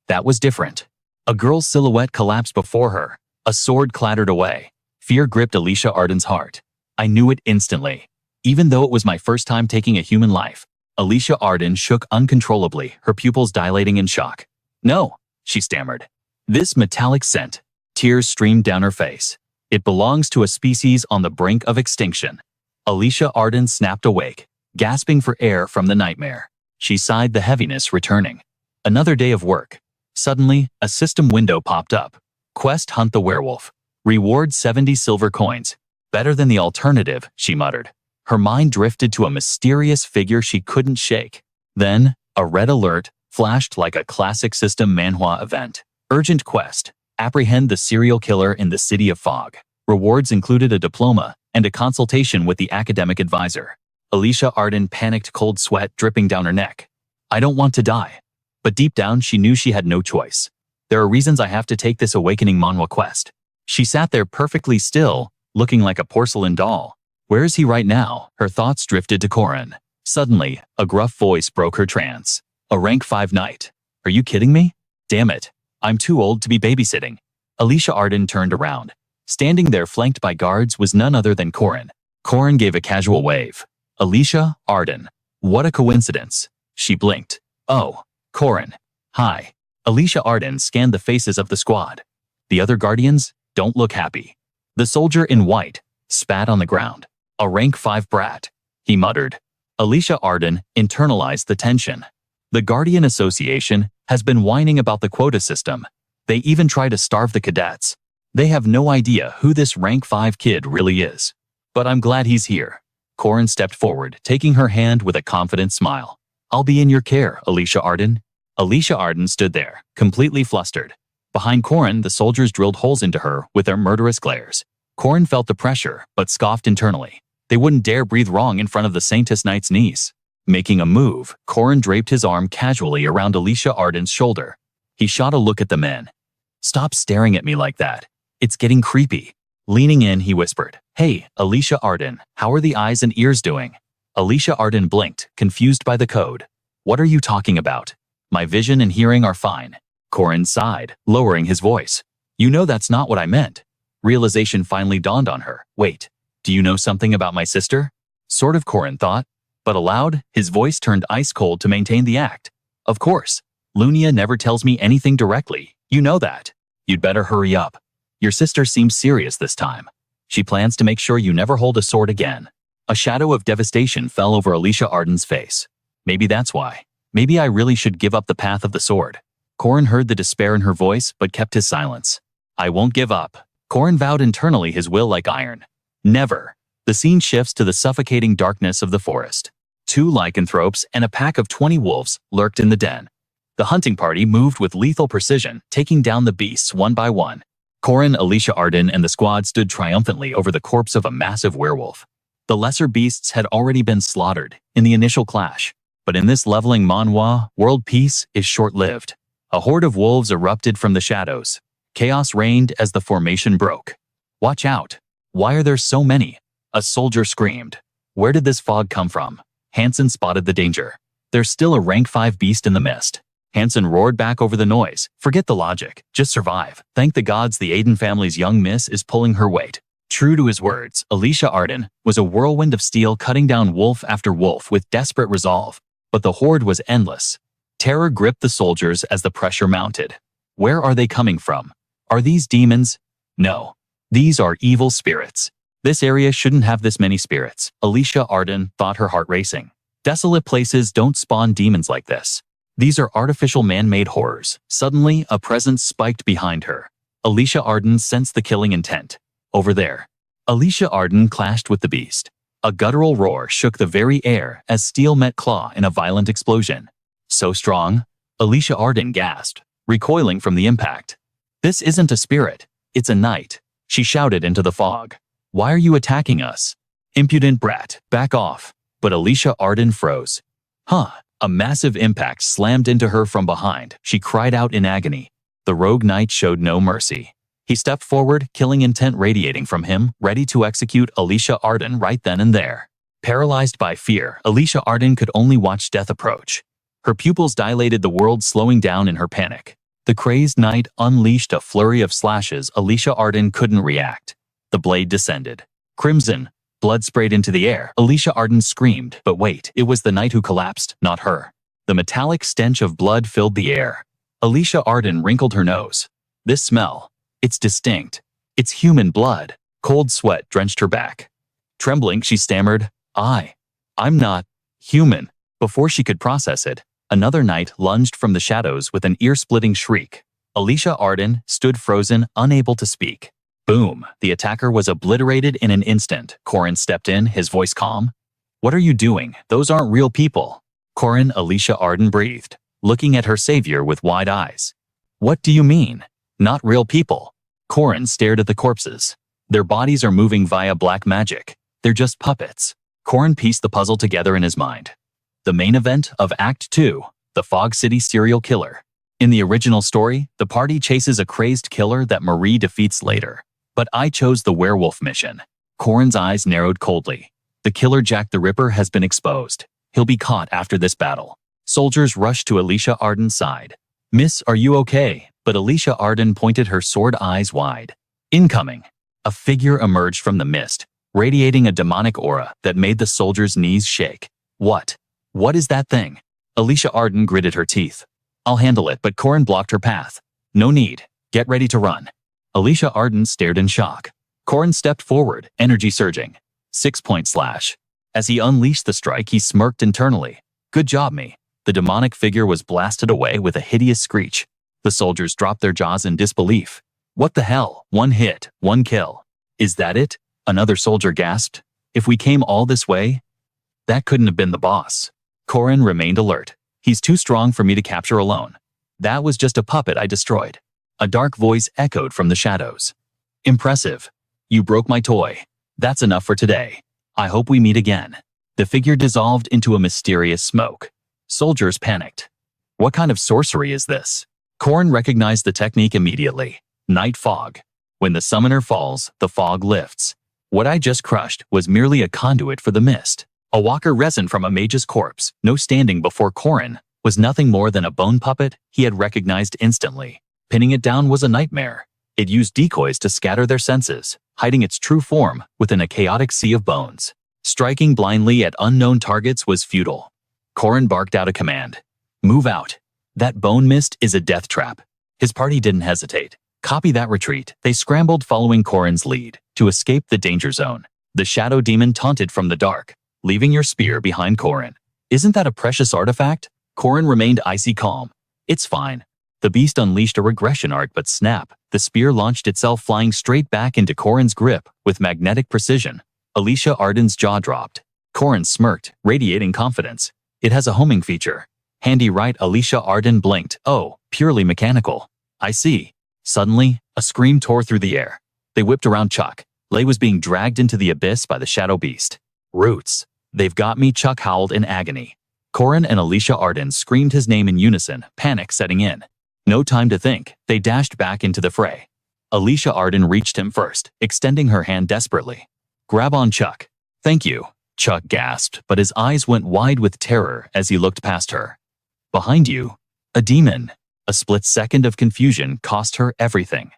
that was different. A girl's silhouette collapsed before her. A sword clattered away. Fear gripped Alicia Arden's heart. I knew it instantly. Even though it was my first time taking a human life, Alicia Arden shook uncontrollably, her pupils dilating in shock. No, she stammered. This metallic scent. Tears streamed down her face. It belongs to a species on the brink of extinction. Alicia Arden snapped awake, gasping for air from the nightmare. She sighed, the heaviness returning. Another day of work. Suddenly, a system window popped up. Quest Hunt the Werewolf. Reward 70 silver coins. Better than the alternative, she muttered. Her mind drifted to a mysterious figure she couldn't shake. Then, a red alert flashed like a classic system manhwa event. Urgent quest. Apprehend the serial killer in the City of Fog. Rewards included a diploma and a consultation with the academic advisor. Alicia Arden panicked, cold sweat dripping down her neck. I don't want to die. But deep down she knew she had no choice. There are reasons I have to take this awakening manhwa quest. She sat there perfectly still, looking like a porcelain doll. Where is he right now? Her thoughts drifted to Corin. Suddenly, a gruff voice broke her trance. A rank 5 knight. Are you kidding me? Damn it. I'm too old to be babysitting. Alicia Arden turned around. Standing there flanked by guards was none other than Corin. Corin gave a casual wave. Alicia Arden. What a coincidence. She blinked. Oh, Corin. Hi. Alicia Arden scanned the faces of the squad. The other guardians don't look happy. The soldier in white spat on the ground. A rank 5 brat, he muttered. Alicia Arden internalized the tension. The Guardian Association has been whining about the quota system. They even try to starve the cadets. They have no idea who this rank 5 kid really is. But I'm glad he's here. Corin stepped forward, taking her hand with a confident smile. I'll be in your care, Alicia Arden. Alicia Arden stood there, completely flustered. Behind Corin, the soldiers drilled holes into her with their murderous glares. Corin felt the pressure, but scoffed internally. They wouldn't dare breathe wrong in front of the Saintess Knight's niece. Making a move, Corin draped his arm casually around Alicia Arden's shoulder. He shot a look at the men. Stop staring at me like that. It's getting creepy. Leaning in, he whispered, Hey, Alicia Arden, how are the eyes and ears doing? Alicia Arden blinked, confused by the code. What are you talking about? My vision and hearing are fine. Corin sighed, lowering his voice. You know that's not what I meant. Realization finally dawned on her. Wait, do you know something about my sister? Sort of, Corin thought. But aloud, his voice turned ice cold to maintain the act. Of course. Lunia never tells me anything directly. You know that. You'd better hurry up. Your sister seems serious this time. She plans to make sure you never hold a sword again. A shadow of devastation fell over Alicia Arden's face. Maybe that's why. Maybe I really should give up the path of the sword. Corin heard the despair in her voice, but kept his silence. I won't give up. Corin vowed internally, his will like iron. Never. The scene shifts to the suffocating darkness of the forest. 2 lycanthropes and a pack of 20 wolves lurked in the den. The hunting party moved with lethal precision, taking down the beasts one by one. Corin, Alicia Arden, and the squad stood triumphantly over the corpse of a massive werewolf. The lesser beasts had already been slaughtered in the initial clash, but in this leveling manhwa, world peace is short-lived. A horde of wolves erupted from the shadows. Chaos reigned as the formation broke. Watch out! Why are there so many? A soldier screamed. Where did this fog come from? Hansen spotted the danger. There's still a rank 5 beast in the mist. Hansen roared back over the noise. Forget the logic. Just survive. Thank the gods the Aiden family's young miss is pulling her weight. True to his words, Alicia Arden was a whirlwind of steel cutting down wolf after wolf with desperate resolve. But the horde was endless. Terror gripped the soldiers as the pressure mounted. Where are they coming from? Are these demons? No. These are evil spirits. This area shouldn't have this many spirits. Alicia Arden thought, her heart racing. Desolate places don't spawn demons like this. These are artificial man-made horrors. Suddenly, a presence spiked behind her. Alicia Arden sensed the killing intent. Over there. Alicia Arden clashed with the beast. A guttural roar shook the very air as steel met claw in a violent explosion. So strong? Alicia Arden gasped, recoiling from the impact. This isn't a spirit. It's a knight. She shouted into the fog. Why are you attacking us? Impudent brat, back off. But Alicia Arden froze. Huh. A massive impact slammed into her from behind. She cried out in agony. The rogue knight showed no mercy. He stepped forward, killing intent radiating from him, ready to execute Alicia Arden right then and there. Paralyzed by fear, Alicia Arden could only watch death approach. Her pupils dilated, the world slowing down in her panic. The crazed knight unleashed a flurry of slashes. Alicia Arden couldn't react. The blade descended. Crimson. Blood sprayed into the air. Alicia Arden screamed, but wait, it was the knight who collapsed, not her. The metallic stench of blood filled the air. Alicia Arden wrinkled her nose. This smell. It's distinct. It's human blood. Cold sweat drenched her back. Trembling, she stammered, I'm not human. Before she could process it, another knight lunged from the shadows with an ear-splitting shriek. Alicia Arden stood frozen, unable to speak. Boom, the attacker was obliterated in an instant. Corin stepped in, his voice calm. What are you doing? Those aren't real people. Corin, Alicia Arden breathed, looking at her savior with wide eyes. What do you mean? Not real people. Corin stared at the corpses. Their bodies are moving via black magic. They're just puppets. Corin pieced the puzzle together in his mind. The main event of Act 2, the Fog City serial killer. In the original story, the party chases a crazed killer that Marie defeats later. But I chose the werewolf mission. Corin's eyes narrowed coldly. The killer Jack the Ripper has been exposed. He'll be caught after this battle. Soldiers rushed to Alicia Arden's side. Miss, are you okay? But Alicia Arden pointed her sword eyes wide. Incoming. A figure emerged from the mist, radiating a demonic aura that made the soldiers' knees shake. What? What is that thing? Alicia Arden gritted her teeth. I'll handle it, but Corin blocked her path. No need. Get ready to run. Alicia Arden stared in shock. Corin stepped forward, energy surging. 6-point slash. As he unleashed the strike, he smirked internally. Good job, me. The demonic figure was blasted away with a hideous screech. The soldiers dropped their jaws in disbelief. What the hell? One hit, one kill. Is that it? Another soldier gasped. If we came all this way? That couldn't have been the boss. Corin remained alert. He's too strong for me to capture alone. That was just a puppet I destroyed. A dark voice echoed from the shadows. Impressive. You broke my toy. That's enough for today. I hope we meet again. The figure dissolved into a mysterious smoke. Soldiers panicked. What kind of sorcery is this? Corin recognized the technique immediately. Night fog. When the summoner falls, the fog lifts. What I just crushed was merely a conduit for the mist. A walker resin from a mage's corpse, no standing before Corin, was nothing more than a bone puppet he had recognized instantly. Pinning it down was a nightmare. It used decoys to scatter their senses, hiding its true form within a chaotic sea of bones. Striking blindly at unknown targets was futile. Corin barked out a command. Move out. That bone mist is a death trap. His party didn't hesitate. Copy that retreat. They scrambled following Corin's lead to escape the danger zone. The shadow demon taunted from the dark, leaving your spear behind Corin. Isn't that a precious artifact? Corin remained icy calm. It's fine. The beast unleashed a regression art, but snap, the spear launched itself flying straight back into Corin's grip with magnetic precision. Alicia Arden's jaw dropped. Corin smirked, radiating confidence. It has a homing feature. Handy, right? Alicia Arden blinked. Oh, purely mechanical. I see. Suddenly, a scream tore through the air. They whipped around Chuck. Lay was being dragged into the abyss by the shadow beast. Roots. They've got me, Chuck howled in agony. Corin and Alicia Arden screamed his name in unison, panic setting in. No time to think, they dashed back into the fray. Alicia Arden reached him first, extending her hand desperately. Grab on, Chuck. Thank you. Chuck gasped, but his eyes went wide with terror as he looked past her. Behind you, a demon. A split second of confusion cost her everything.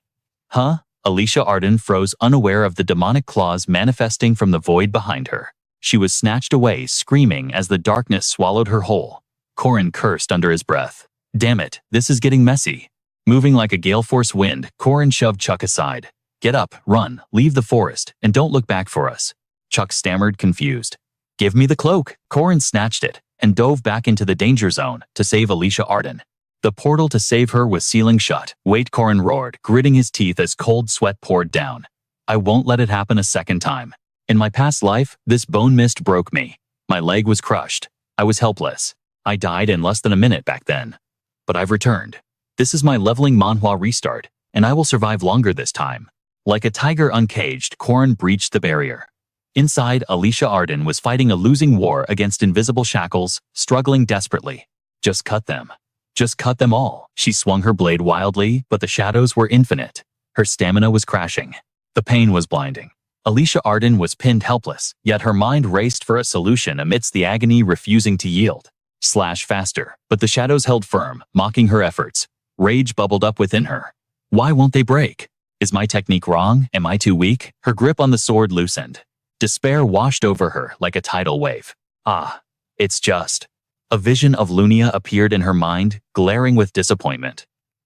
Huh? Alicia Arden froze, unaware of the demonic claws manifesting from the void behind her. She was snatched away, screaming as the darkness swallowed her whole. Corin cursed under his breath. Damn it, this is getting messy. Moving like a gale force wind, Corin shoved Chuck aside. Get up, run, leave the forest, and don't look back for us. Chuck stammered, confused. Give me the cloak. Corin snatched it and dove back into the danger zone to save Alicia Arden. The portal to save her was sealing shut. Wait, Corin roared, gritting his teeth as cold sweat poured down. I won't let it happen a second time. In my past life, this bone mist broke me. My leg was crushed. I was helpless. I died in less than a minute back then. But I've returned. This is my leveling Manhwa restart, and I will survive longer this time. Like a tiger uncaged, Corin breached the barrier. Inside, Alicia Arden was fighting a losing war against invisible shackles, struggling desperately. Just cut them. Just cut them all. She swung her blade wildly, but the shadows were infinite. Her stamina was crashing. The pain was blinding. Alicia Arden was pinned helpless, yet her mind raced for a solution amidst the agony, refusing to yield. Slash faster, but the shadows held firm, mocking her efforts. Rage bubbled up within her. Why won't they break? Is my technique wrong? Am I too weak? Her grip on the sword loosened. Despair washed over her like a tidal wave. Ah, it's just. A vision of Lunia appeared in her mind, glaring with disappointment.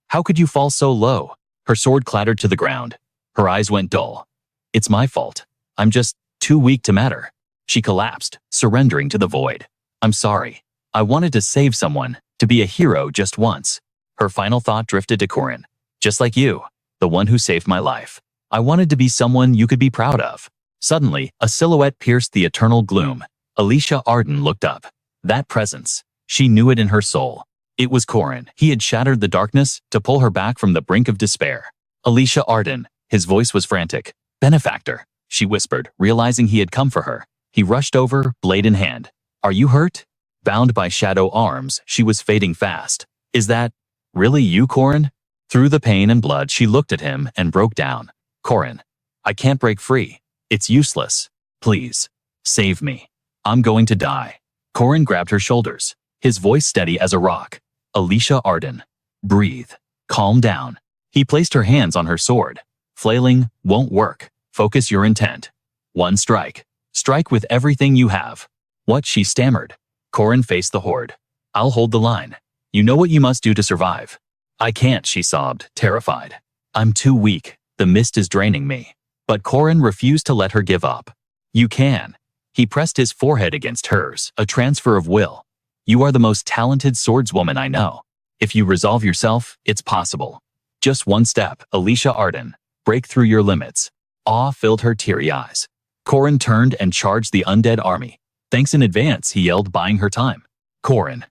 How could you fall so low? Her sword clattered to the ground. Her eyes went dull. It's my fault. I'm just too weak to matter. She collapsed, surrendering to the void. I'm sorry. I wanted to save someone, to be a hero just once. Her final thought drifted to Corin. Just like you, the one who saved my life. I wanted to be someone you could be proud of. Suddenly, a silhouette pierced the eternal gloom. Alicia Arden looked up. That presence. She knew it in her soul. It was Corin. He had shattered the darkness to pull her back from the brink of despair. Alicia Arden. His voice was frantic. Benefactor, she whispered, realizing he had come for her. He rushed over, blade in hand. Are you hurt? Bound by shadow arms, she was fading fast. Is that really you, Corin? Through the pain and blood, she looked at him and broke down. Corin, I can't break free. It's useless. Please, save me. I'm going to die. Corin grabbed her shoulders, his voice steady as a rock. Alicia Arden, breathe. Calm down. He placed her hands on her sword. Flailing won't work. Focus your intent. One strike. Strike with everything you have. What? She stammered. Corin faced the horde. I'll hold the line. You know what you must do to survive. I can't, she sobbed, terrified. I'm too weak. The mist is draining me. But Corin refused to let her give up. You can. He pressed his forehead against hers, a transfer of will. You are the most talented swordswoman I know. If you resolve yourself, it's possible. Just one step, Alicia Arden. Break through your limits. Awe filled her teary eyes. Corin turned and charged the undead army. Thanks in advance, he yelled, buying her time. Corin.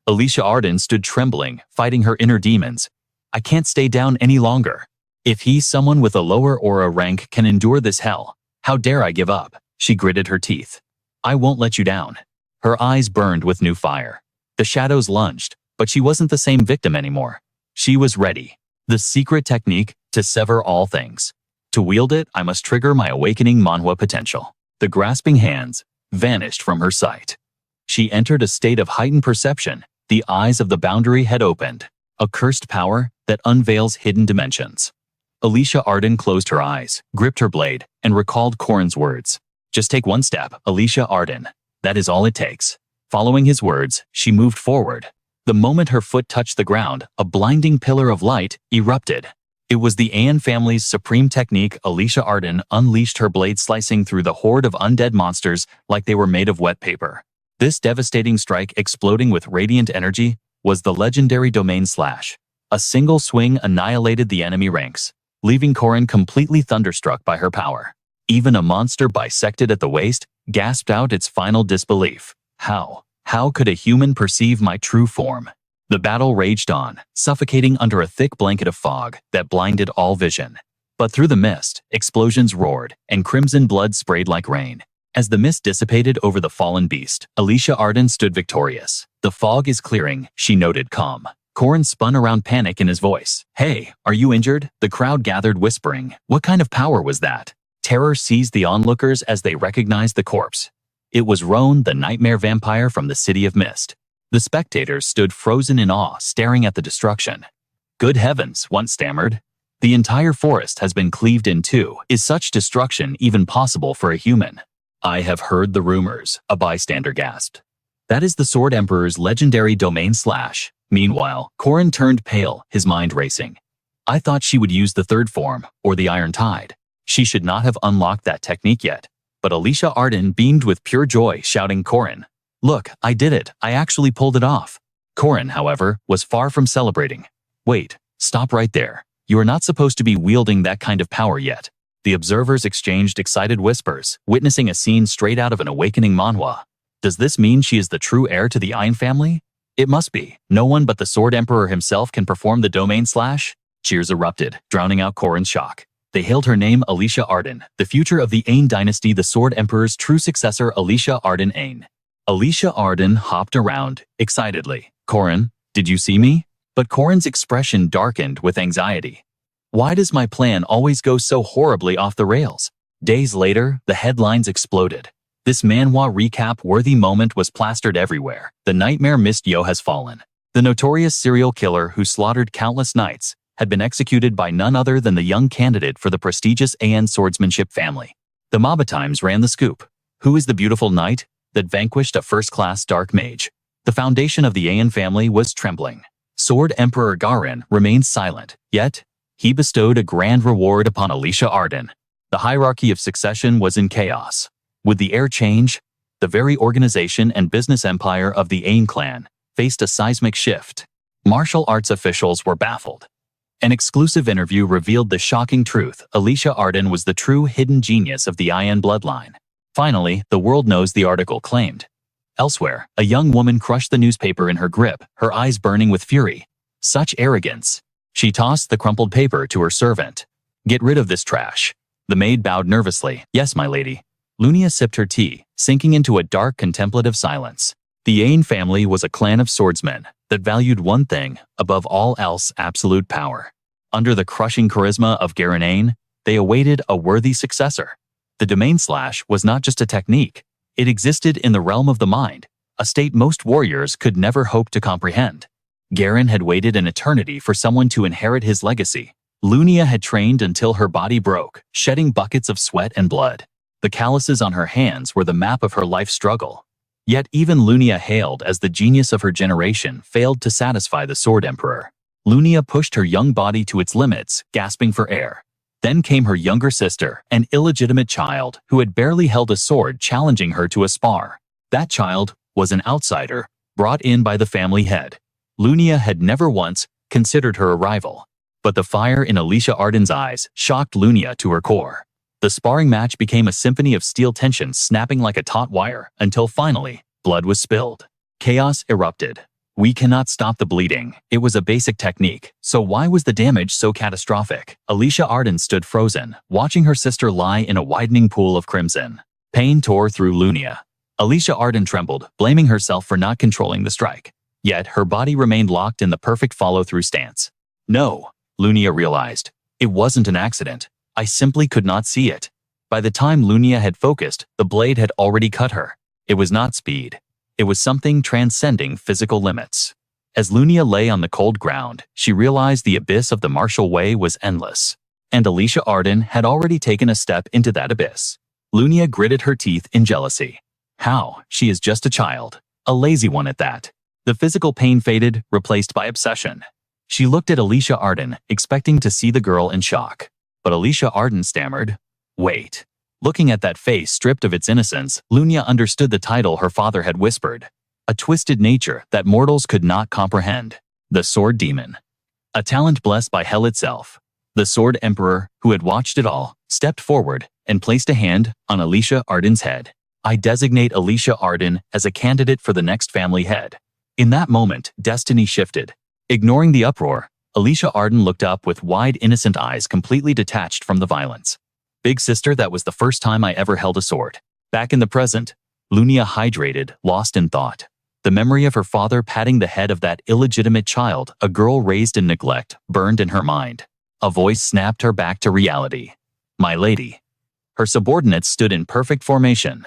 Alicia Arden stood trembling, fighting her inner demons. I can't stay down any longer. If he's someone with a lower aura rank can endure this hell, how dare I give up? She gritted her teeth. I won't let you down. Her eyes burned with new fire. The shadows lunged, but she wasn't the same victim anymore. She was ready. The secret technique to sever all things. To wield it, I must trigger my awakening Manhwa potential. The grasping hands vanished from her sight. She entered a state of heightened perception. The eyes of the boundary had opened. A cursed power that unveils hidden dimensions. Alicia Arden closed her eyes, gripped her blade, and recalled Corin's words. Just take one step, Alicia Arden. That is all it takes. Following his words, she moved forward. The moment her foot touched the ground, a blinding pillar of light erupted. It was the Aeon family's supreme technique. Alicia Arden unleashed her blade, slicing through the horde of undead monsters like they were made of wet paper. This devastating strike, exploding with radiant energy, was the legendary domain slash. A single swing annihilated the enemy ranks, leaving Corin completely thunderstruck by her power. Even a monster bisected at the waist gasped out its final disbelief. How could a human perceive my true form? The battle raged on, suffocating under a thick blanket of fog that blinded all vision. But through the mist, explosions roared, and crimson blood sprayed like rain. As the mist dissipated over the fallen beast, Alicia Arden stood victorious. The fog is clearing, she noted, calm. Corin spun around, panic in his voice. Hey, are you injured? The crowd gathered, whispering. What kind of power was that? Terror seized the onlookers as they recognized the corpse. It was Roan, the nightmare vampire from the City of Mist. The spectators stood frozen in awe, staring at the destruction. Good heavens, one stammered. The entire forest has been cleaved in two. Is such destruction even possible for a human? I have heard the rumors, a bystander gasped. That is the Sword Emperor's legendary domain slash. Meanwhile, Corin turned pale, his mind racing. I thought she would use the third form, or the Iron Tide. She should not have unlocked that technique yet. But Alicia Arden beamed with pure joy, shouting, Corin, look, I did it. I actually pulled it off. Corin, however, was far from celebrating. Wait, stop right there. You are not supposed to be wielding that kind of power yet. The observers exchanged excited whispers, witnessing a scene straight out of an awakening manhwa. Does this mean she is the true heir to the Aeon family? It must be. No one but the Sword Emperor himself can perform the domain slash. Cheers erupted, drowning out Corin's shock. They hailed her name, Alicia Arden, the future of the Aeon dynasty, the Sword Emperor's true successor, Alicia Arden Aeon. Alicia Arden hopped around, excitedly. Corin, did you see me? But Corin's expression darkened with anxiety. Why does my plan always go so horribly off the rails? Days later, the headlines exploded. This manhwa recap-worthy moment was plastered everywhere. The nightmare Mist Yo has fallen. The notorious serial killer who slaughtered countless knights had been executed by none other than the young candidate for the prestigious Aeon swordsmanship family. The Maba Times ran the scoop. Who is the beautiful knight that vanquished a first-class dark mage? The foundation of the Aeon family was trembling. Sword Emperor Garin remained silent, yet he bestowed a grand reward upon Alicia Arden. The hierarchy of succession was in chaos. Would the heir change? The very organization and business empire of the Aeon clan faced a seismic shift. Martial arts officials were baffled. An exclusive interview revealed the shocking truth: Alicia Arden was the true hidden genius of the IN bloodline. Finally, the world knows, the article claimed. Elsewhere, a young woman crushed the newspaper in her grip, her eyes burning with fury. Such arrogance! She tossed the crumpled paper to her servant. "Get rid of this trash." The maid bowed nervously. "Yes, my lady." Lunia sipped her tea, sinking into a dark, contemplative silence. The Ain family was a clan of swordsmen that valued one thing above all else: absolute power. Under the crushing charisma of Garen Ain, they awaited a worthy successor. The domain slash was not just a technique. It existed in the realm of the mind, a state most warriors could never hope to comprehend. Garen had waited an eternity for someone to inherit his legacy. Lunia had trained until her body broke, shedding buckets of sweat and blood. The calluses on her hands were the map of her life struggle. Yet even Lunia, hailed as the genius of her generation, failed to satisfy the Sword Emperor. Lunia pushed her young body to its limits, gasping for air. Then came her younger sister, an illegitimate child who had barely held a sword, challenging her to a spar. That child was an outsider, brought in by the family head. Lunia had never once considered her a rival. But the fire in Alicia Arden's eyes shocked Lunia to her core. The sparring match became a symphony of steel tension, snapping like a taut wire, until finally, blood was spilled. Chaos erupted. "We cannot stop the bleeding." It was a basic technique, so why was the damage so catastrophic? Alicia Arden stood frozen, watching her sister lie in a widening pool of crimson. Pain tore through Lunia. Alicia Arden trembled, blaming herself for not controlling the strike. Yet her body remained locked in the perfect follow-through stance. No, Lunia realized. It wasn't an accident. I simply could not see it. By the time Lunia had focused, the blade had already cut her. It was not speed. It was something transcending physical limits. As Lunia lay on the cold ground, she realized the abyss of the martial way was endless. And Alicia Arden had already taken a step into that abyss. Lunia gritted her teeth in jealousy. How? She is just a child. A lazy one at that. The physical pain faded, replaced by obsession. She looked at Alicia Arden, expecting to see the girl in shock. But Alicia Arden stammered, "Wait." Looking at that face stripped of its innocence, Lunia understood the title her father had whispered. A twisted nature that mortals could not comprehend. The Sword Demon. A talent blessed by hell itself. The Sword Emperor, who had watched it all, stepped forward and placed a hand on Alicia Arden's head. "I designate Alicia Arden as a candidate for the next family head." In that moment, destiny shifted. Ignoring the uproar, Alicia Arden looked up with wide, innocent eyes completely detached from the violence. "Big sister, that was the first time I ever held a sword." Back in the present, Lunia hydrated, lost in thought. The memory of her father patting the head of that illegitimate child, a girl raised in neglect, burned in her mind. A voice snapped her back to reality. "My lady." Her subordinates stood in perfect formation.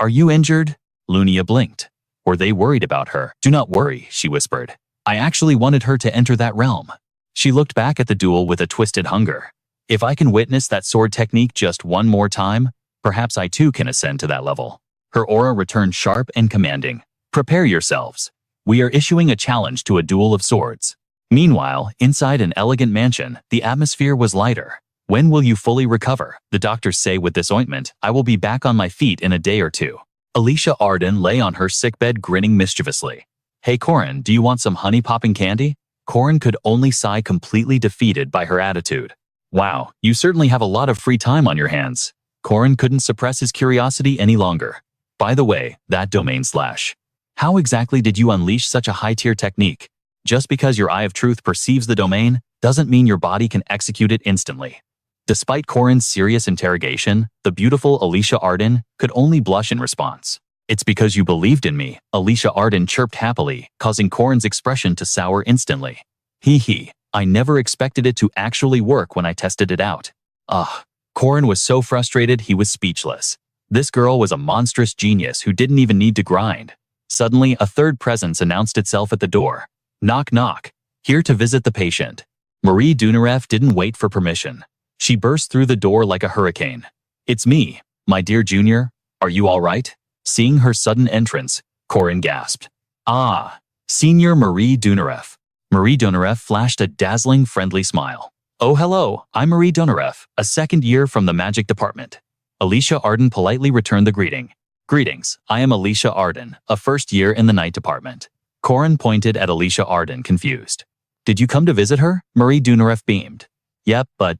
"Are you injured?" Lunia blinked. Were they worried about her? "Do not worry," she whispered. "I actually wanted her to enter that realm." She looked back at the duel with a twisted hunger. "If I can witness that sword technique just one more time, perhaps I too can ascend to that level." Her aura returned sharp and commanding. "Prepare yourselves. We are issuing a challenge to a duel of swords." Meanwhile, inside an elegant mansion, the atmosphere was lighter. "When will you fully recover?" The doctors say with this ointment, I will be back on my feet in a day or two. Alicia Arden lay on her sickbed grinning mischievously. "Hey Corin, do you want some honey-popping candy?" Corin could only sigh, completely defeated by her attitude. "Wow, you certainly have a lot of free time on your hands." Corin couldn't suppress his curiosity any longer. "By the way, that domain slash. How exactly did you unleash such a high-tier technique? Just because your eye of truth perceives the domain, doesn't mean your body can execute it instantly." Despite Corin's serious interrogation, the beautiful Alicia Arden could only blush in response. "It's because you believed in me," Alicia Arden chirped happily, causing Corin's expression to sour instantly. Hee, I never expected it to actually work when I tested it out." Ugh. Corin was so frustrated he was speechless. This girl was a monstrous genius who didn't even need to grind. Suddenly, a third presence announced itself at the door. Knock knock. Here to visit the patient. Marie Dunarev didn't wait for permission. She burst through the door like a hurricane. "It's me, my dear Junior. Are you all right?" Seeing her sudden entrance, Corin gasped. "Ah, Senior Marie Dunarev." Marie Dunarev flashed a dazzling, friendly smile. "Oh hello, I'm Marie Dunarev, a second year from the magic department." Alicia Arden politely returned the greeting. "Greetings, I am Alicia Arden, a first year in the night department." Corin pointed at Alicia Arden, confused. Did you come to visit her? Marie Dunarev beamed. Yep, but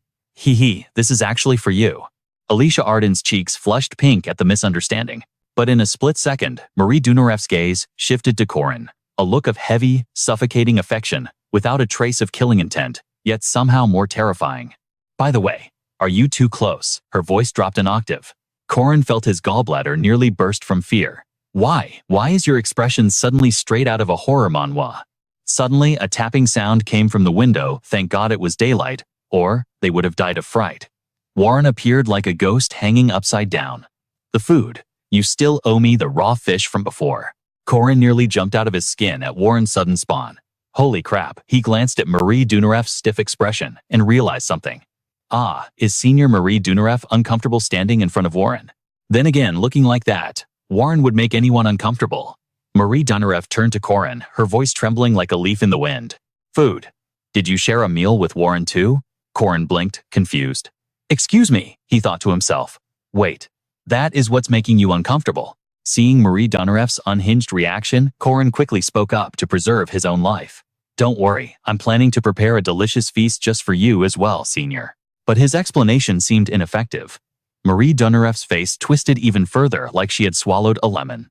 this is actually for you. Alicia Arden's cheeks flushed pink at the misunderstanding. But in a split second, Marie Dunarev's gaze shifted to Corin, a look of heavy, suffocating affection, without a trace of killing intent, yet somehow more terrifying. By the way, are you too close? Her voice dropped an octave. Corin felt his gallbladder nearly burst from fear. Why? Why is your expression suddenly straight out of a horror manhwa? Suddenly, a tapping sound came from the window, thank God it was daylight, or they would have died of fright. Warren appeared like a ghost hanging upside down. The food. You still owe me the raw fish from before. Corin nearly jumped out of his skin at Warren's sudden spawn. Holy crap, he glanced at Marie Dunarev's stiff expression and realized something. Ah, is Senior Marie Dunarev uncomfortable standing in front of Warren? Then again, looking like that, Warren would make anyone uncomfortable. Marie Dunarev turned to Corin, her voice trembling like a leaf in the wind. Food. Did you share a meal with Warren too? Corin blinked, confused. Excuse me, he thought to himself. Wait, that is what's making you uncomfortable. Seeing Marie Dunarev's unhinged reaction, Corin quickly spoke up to preserve his own life. Don't worry, I'm planning to prepare a delicious feast just for you as well, Senior. But his explanation seemed ineffective. Marie Dunarev's face twisted even further like she had swallowed a lemon.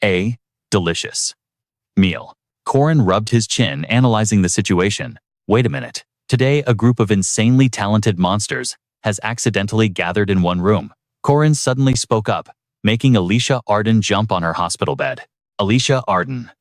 A delicious meal. Corin rubbed his chin, analyzing the situation. Wait a minute. Today, a group of insanely talented monsters has accidentally gathered in one room. Corin suddenly spoke up, making Alicia Arden jump on her hospital bed. Alicia Arden.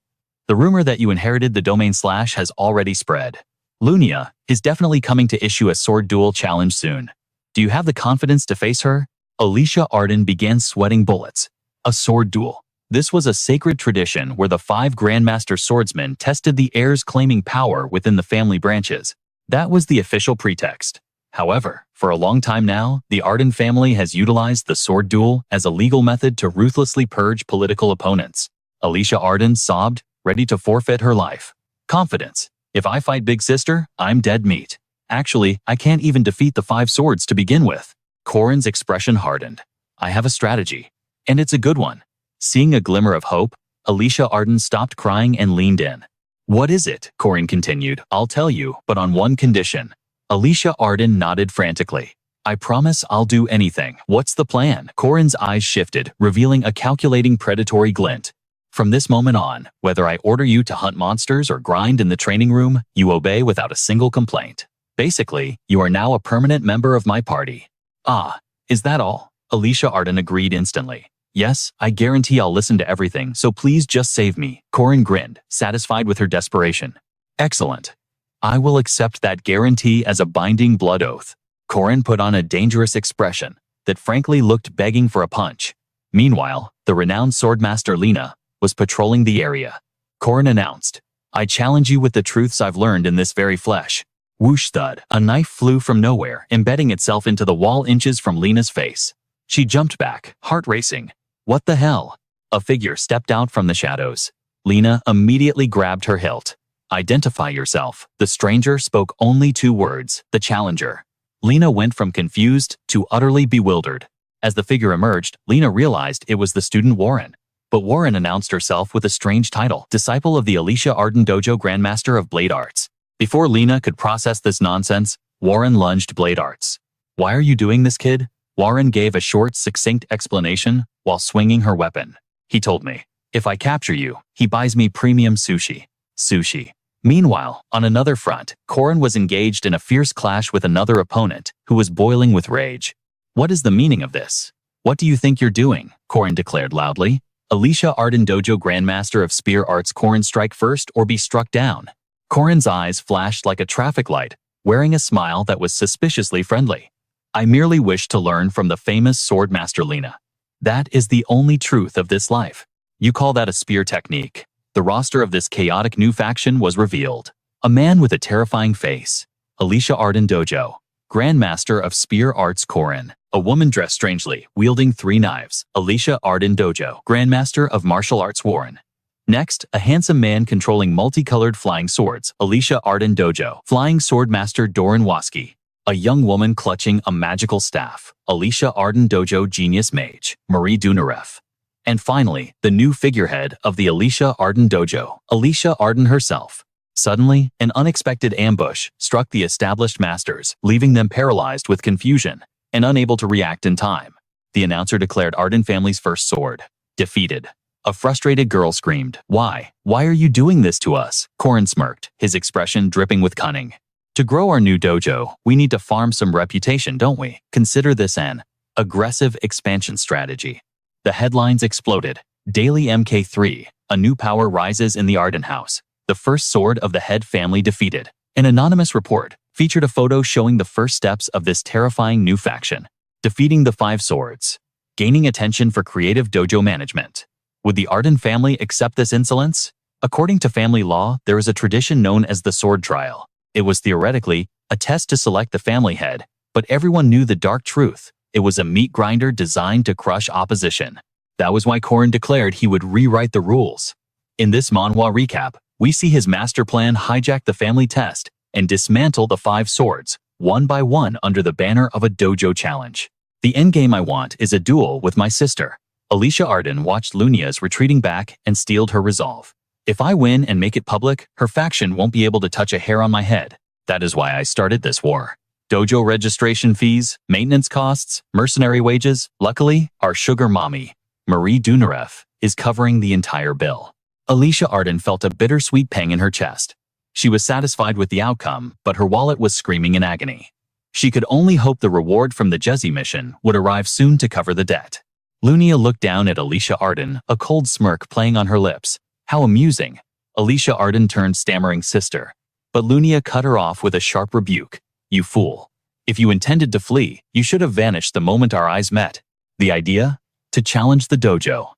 The rumor that you inherited the domain / has already spread. Lunia is definitely coming to issue a sword duel challenge soon. Do you have the confidence to face her? Alicia Arden began sweating bullets. A sword duel. This was a sacred tradition where the 5 Grandmaster swordsmen tested the heirs claiming power within the family branches. That was the official pretext. However, for a long time now, the Arden family has utilized the sword duel as a legal method to ruthlessly purge political opponents. Alicia Arden sobbed, ready to forfeit her life. Confidence. If I fight Big Sister, I'm dead meat. Actually, I can't even defeat the 5 swords to begin with. Corin's expression hardened. I have a strategy. And it's a good one. Seeing a glimmer of hope, Alicia Arden stopped crying and leaned in. What is it? Corin continued. I'll tell you, but on one condition. Alicia Arden nodded frantically. I promise I'll do anything. What's the plan? Corin's eyes shifted, revealing a calculating predatory glint. From this moment on, whether I order you to hunt monsters or grind in the training room, you obey without a single complaint. Basically, you are now a permanent member of my party. Ah, is that all? Alicia Arden agreed instantly. Yes, I guarantee I'll listen to everything, so please just save me. Corin grinned, satisfied with her desperation. Excellent. I will accept that guarantee as a binding blood oath. Corin put on a dangerous expression that frankly looked begging for a punch. Meanwhile, the renowned swordmaster Lena was patrolling the area. Corin announced, I challenge you with the truths I've learned in this very flesh. Whoosh thud, a knife flew from nowhere, embedding itself into the wall inches from Lena's face. She jumped back, heart racing. What the hell? A figure stepped out from the shadows. Lena immediately grabbed her hilt. Identify yourself. The stranger spoke only 2 words, the challenger. Lena went from confused to utterly bewildered. As the figure emerged, Lena realized it was the student Warren. But Warren announced herself with a strange title, disciple of the Alicia Arden Dojo Grandmaster of Blade Arts. Before Lena could process this nonsense, Warren lunged Blade Arts. Why are you doing this, kid? Warren gave a short, succinct explanation while swinging her weapon. He told me, if I capture you, he buys me premium sushi. Sushi. Meanwhile, on another front, Corin was engaged in a fierce clash with another opponent who was boiling with rage. What is the meaning of this? What do you think you're doing? Corin declared loudly. Alicia Arden Dojo Grandmaster of Spear Arts. Corin, strike first or be struck down. Corin's eyes flashed like a traffic light, wearing a smile that was suspiciously friendly. I merely wish to learn from the famous swordmaster Lena. That is the only truth of this life. You call that a spear technique? The roster of this chaotic new faction was revealed. A man with a terrifying face. Alicia Arden Dojo, Grandmaster of Spear Arts Corin. A woman dressed strangely, wielding 3 knives. Alicia Arden Dojo, Grandmaster of Martial Arts Warren. Next, a handsome man controlling multicolored flying swords. Alicia Arden Dojo, Flying Swordmaster Doran Waski. A young woman clutching a magical staff. Alicia Arden Dojo Genius Mage, Marie Dunarev. And finally, the new figurehead of the Alicia Arden Dojo, Alicia Arden herself. Suddenly, an unexpected ambush struck the established masters, leaving them paralyzed with confusion and unable to react in time. The announcer declared Arden family's first sword defeated. A frustrated girl screamed, "Why? Why are you doing this to us?" Corin smirked, his expression dripping with cunning. "To grow our new dojo, we need to farm some reputation, don't we? Consider this an aggressive expansion strategy." The headlines exploded. Daily MK3, a new power rises in the Arden house. The first sword of the head family defeated. An anonymous report featured a photo showing the first steps of this terrifying new faction, defeating the 5 swords, gaining attention for creative dojo management. Would the Arden family accept this insolence? According to family law, there is a tradition known as the sword trial. It was theoretically a test to select the family head, but everyone knew the dark truth. It was a meat grinder designed to crush opposition. That was why Corin declared he would rewrite the rules. In this manhwa recap, we see his master plan hijack the family test and dismantle the 5 swords, one by one under the banner of a dojo challenge. The endgame I want is a duel with my sister. Alicia Arden watched Lunia's retreating back and steeled her resolve. If I win and make it public, her faction won't be able to touch a hair on my head. That is why I started this war. Dojo registration fees, maintenance costs, mercenary wages. Luckily, our sugar mommy, Marie Dunarev, is covering the entire bill. Alicia Arden felt a bittersweet pang in her chest. She was satisfied with the outcome, but her wallet was screaming in agony. She could only hope the reward from the Jezi mission would arrive soon to cover the debt. Lunia looked down at Alicia Arden, a cold smirk playing on her lips. How amusing. Alicia Arden turned stammering sister. But Lunia cut her off with a sharp rebuke. "You fool. If you intended to flee, you should have vanished the moment our eyes met. The idea? To challenge the dojo.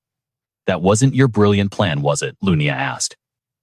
That wasn't your brilliant plan, was it?" Lunia asked.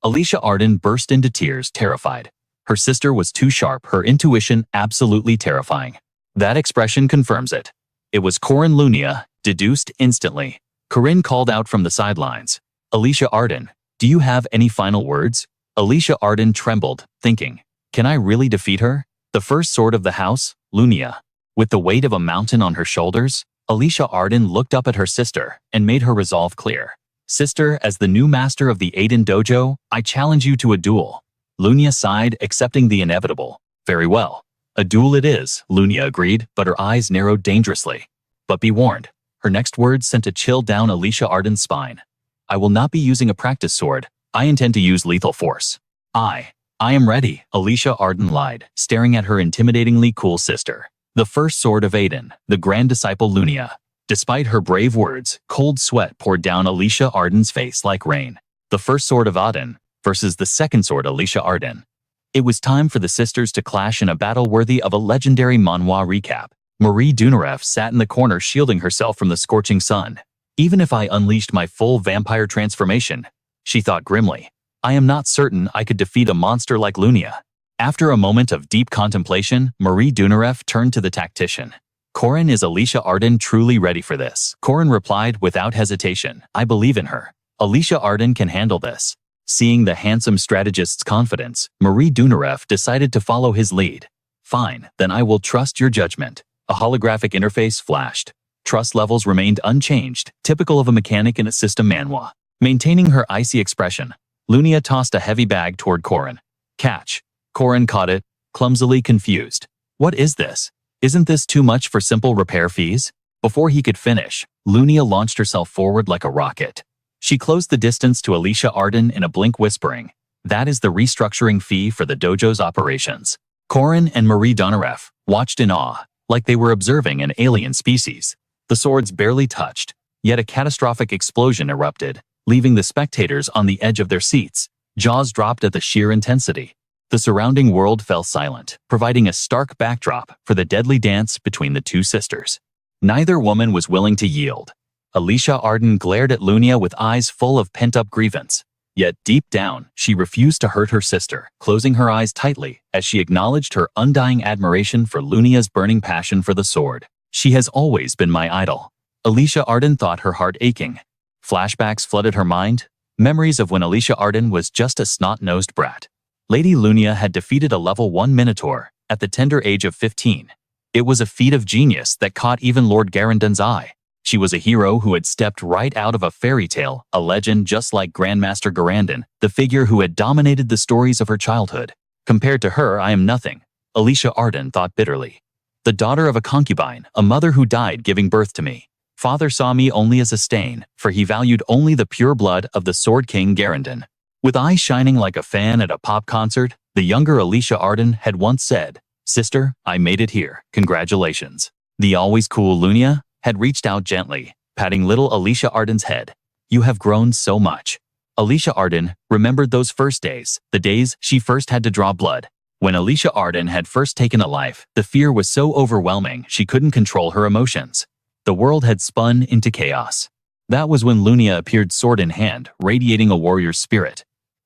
Alicia Arden burst into tears, terrified. Her sister was too sharp, her intuition absolutely terrifying. That expression confirms it. It was Corin. Lunia deduced instantly. Corin called out from the sidelines. "Alicia Arden, do you have any final words?" Alicia Arden trembled, thinking, "Can I really defeat her? The first sword of the house, Lunia." With the weight of a mountain on her shoulders, Alicia Arden looked up at her sister and made her resolve clear. "Sister, as the new master of the Aiden dojo, I challenge you to a duel." Lunia sighed, accepting the inevitable. "Very well. A duel it is," Lunia agreed, but her eyes narrowed dangerously. But be warned, her next words sent a chill down Alicia Arden's spine. "I will not be using a practice sword. I intend to use lethal force." I am ready," Alicia Arden lied, staring at her intimidatingly cool sister. The first sword of Aiden, the grand disciple Lunia. Despite her brave words, cold sweat poured down Alicia Arden's face like rain. The first sword of Aden versus the second sword Alicia Arden. It was time for the sisters to clash in a battle worthy of a legendary manhwa recap. Marie Dunarev sat in the corner shielding herself from the scorching sun. "Even if I unleashed my full vampire transformation," she thought grimly, "I am not certain I could defeat a monster like Lunia." After a moment of deep contemplation, Marie Dunarev turned to the tactician. "Corin, is Alicia Arden truly ready for this?" Corin replied without hesitation, "I believe in her. Alicia Arden can handle this." Seeing the handsome strategist's confidence, Marie Dunarev decided to follow his lead. "Fine, then I will trust your judgment." A holographic interface flashed. Trust levels remained unchanged, typical of a mechanic in a system manhwa. Maintaining her icy expression, Lunia tossed a heavy bag toward Corin. "Catch." Corin caught it, clumsily confused. "What is this? Isn't this too much for simple repair fees?" Before he could finish, Lunia launched herself forward like a rocket. She closed the distance to Alicia Arden in a blink, whispering, "That is the restructuring fee for the dojo's operations." Corin and Marie Dunarev watched in awe, like they were observing an alien species. The swords barely touched, yet a catastrophic explosion erupted, leaving the spectators on the edge of their seats, jaws dropped at the sheer intensity. The surrounding world fell silent, providing a stark backdrop for the deadly dance between the two sisters. Neither woman was willing to yield. Alicia Arden glared at Lunia with eyes full of pent-up grievance. Yet deep down, she refused to hurt her sister, closing her eyes tightly as she acknowledged her undying admiration for Lunia's burning passion for the sword. "She has always been my idol." Alicia Arden thought, her heart aching. Flashbacks flooded her mind, memories of when Alicia Arden was just a snot-nosed brat. Lady Lunia had defeated a level 1 Minotaur at the tender age of 15. It was a feat of genius that caught even Lord Garandon's eye. She was a hero who had stepped right out of a fairy tale, a legend just like Grandmaster Garandon, the figure who had dominated the stories of her childhood. Compared to her, I am nothing, Alicia Arden thought bitterly. The daughter of a concubine, a mother who died giving birth to me. Father saw me only as a stain, for he valued only the pure blood of the Sword King Garandon. With eyes shining like a fan at a pop concert, the younger Alicia Arden had once said, "Sister, I made it here, congratulations." The always cool Lunia had reached out gently, patting little Alicia Arden's head. "You have grown so much." Alicia Arden remembered those first days, the days she first had to draw blood. When Alicia Arden had first taken a life, the fear was so overwhelming she couldn't control her emotions. The world had spun into chaos. That was when Lunia appeared sword in hand, radiating a warrior's spirit.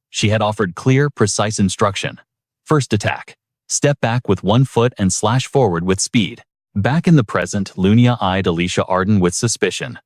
She had offered clear, precise instruction. First attack. Step back with one foot and slash forward with speed. Back in the present, Lunia eyed Alicia Arden with suspicion.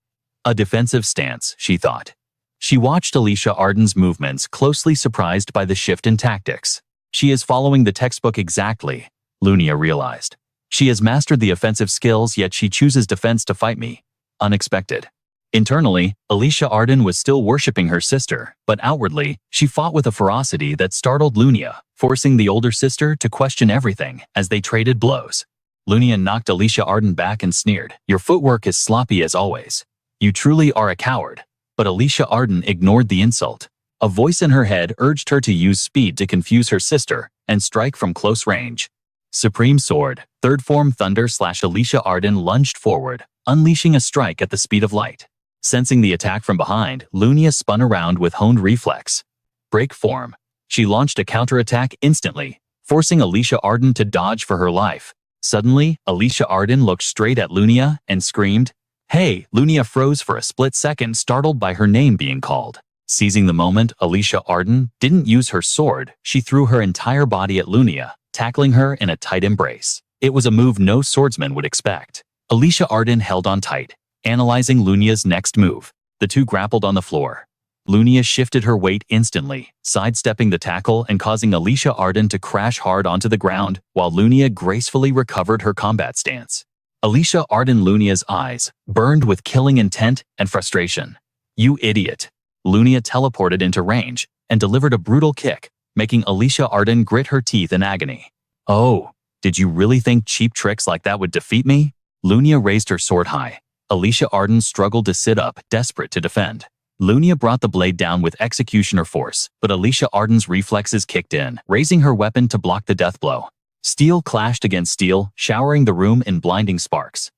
A defensive stance, she thought. She watched Alicia Arden's movements, closely surprised by the shift in tactics. She is following the textbook exactly, Lunia realized. She has mastered the offensive skills, yet she chooses defense to fight me. Unexpected. Internally, Alicia Arden was still worshipping her sister, but outwardly, she fought with a ferocity that startled Lunia, forcing the older sister to question everything as they traded blows. Lunia knocked Alicia Arden back and sneered, "Your footwork is sloppy as always. You truly are a coward." But Alicia Arden ignored the insult. A voice in her head urged her to use speed to confuse her sister and strike from close range. Supreme Sword, Third Form Thunder / Alicia Arden lunged forward, unleashing a strike at the speed of light. Sensing the attack from behind, Lunia spun around with honed reflex. Break form. She launched a counterattack instantly, forcing Alicia Arden to dodge for her life. Suddenly, Alicia Arden looked straight at Lunia and screamed, "Hey!" Lunia froze for a split second, startled by her name being called. Seizing the moment, Alicia Arden didn't use her sword. She threw her entire body at Lunia, tackling her in a tight embrace. It was a move no swordsman would expect. Alicia Arden held on tight, analyzing Lunia's next move. The two grappled on the floor. Lunia shifted her weight instantly, sidestepping the tackle and causing Alicia Arden to crash hard onto the ground, while Lunia gracefully recovered her combat stance. Alicia Arden Lunia's eyes burned with killing intent and frustration. "You idiot." Lunia teleported into range and delivered a brutal kick, making Alicia Arden grit her teeth in agony. "Oh, did you really think cheap tricks like that would defeat me?" Lunia raised her sword high. Alicia Arden struggled to sit up, desperate to defend. Lunia brought the blade down with executioner force, but Alicia Arden's reflexes kicked in, raising her weapon to block the death blow. Steel clashed against steel, showering the room in blinding sparks.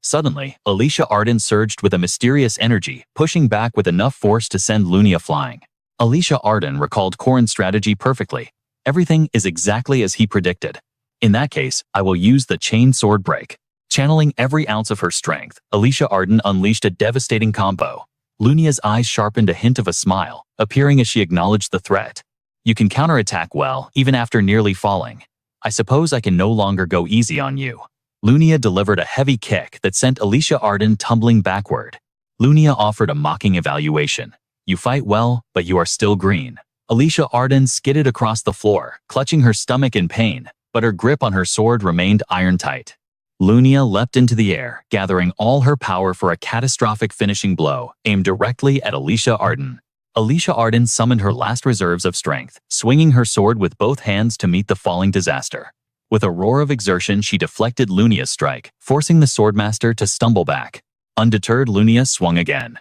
Suddenly, Alicia Arden surged with a mysterious energy, pushing back with enough force to send Lunia flying. Alicia Arden recalled Corin's strategy perfectly. Everything is exactly as he predicted. In that case, I will use the chain sword break. Channeling every ounce of her strength, Alicia Arden unleashed a devastating combo. Lunia's eyes sharpened a hint of a smile, appearing as she acknowledged the threat. "You can counterattack well, even after nearly falling. I suppose I can no longer go easy on you." Lunia delivered a heavy kick that sent Alicia Arden tumbling backward. Lunia offered a mocking evaluation. "You fight well, but you are still green." Alicia Arden skidded across the floor, clutching her stomach in pain, but her grip on her sword remained iron-tight. Lunia leapt into the air, gathering all her power for a catastrophic finishing blow, aimed directly at Alicia Arden. Alicia Arden summoned her last reserves of strength, swinging her sword with both hands to meet the falling disaster. With a roar of exertion, she deflected Lunia's strike, forcing the swordmaster to stumble back. Undeterred, Lunia swung again.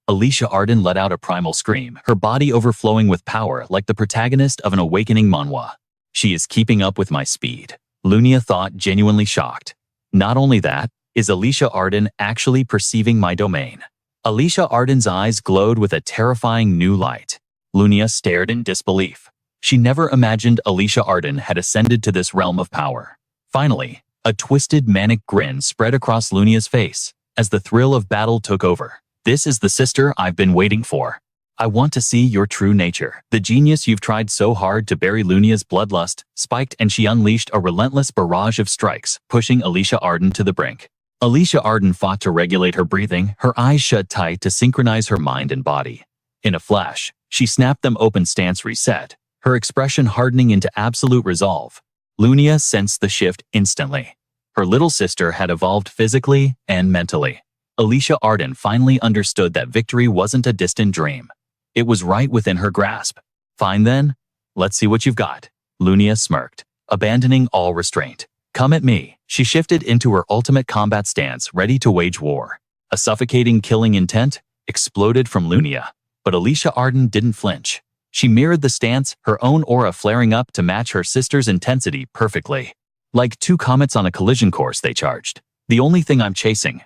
Alicia Arden let out a primal scream, her body overflowing with power like the protagonist of an awakening manhwa. "She is keeping up with my speed," Lunia thought, genuinely shocked. Not only that, is Alicia Arden actually perceiving my domain? Alicia Arden's eyes glowed with a terrifying new light. Lunia stared in disbelief. She never imagined Alicia Arden had ascended to this realm of power. Finally, a twisted, manic grin spread across Lunia's face as the thrill of battle took over. "This is the sister I've been waiting for. I want to see your true nature." The genius you've tried so hard to bury. Lunia's bloodlust spiked and she unleashed a relentless barrage of strikes, pushing Alicia Arden to the brink. Alicia Arden fought to regulate her breathing, her eyes shut tight to synchronize her mind and body. In a flash, she snapped them open, stance reset, her expression hardening into absolute resolve. Lunia sensed the shift instantly. Her little sister had evolved physically and mentally. Alicia Arden finally understood that victory wasn't a distant dream. It was right within her grasp. Fine then, let's see what you've got. Lunia smirked, abandoning all restraint. Come at me. She shifted into her ultimate combat stance, ready to wage war. A suffocating killing intent exploded from Lunia, but Alicia Arden didn't flinch. She mirrored the stance, her own aura flaring up to match her sister's intensity perfectly. Like two comets on a collision course, they charged. The only thing I'm chasing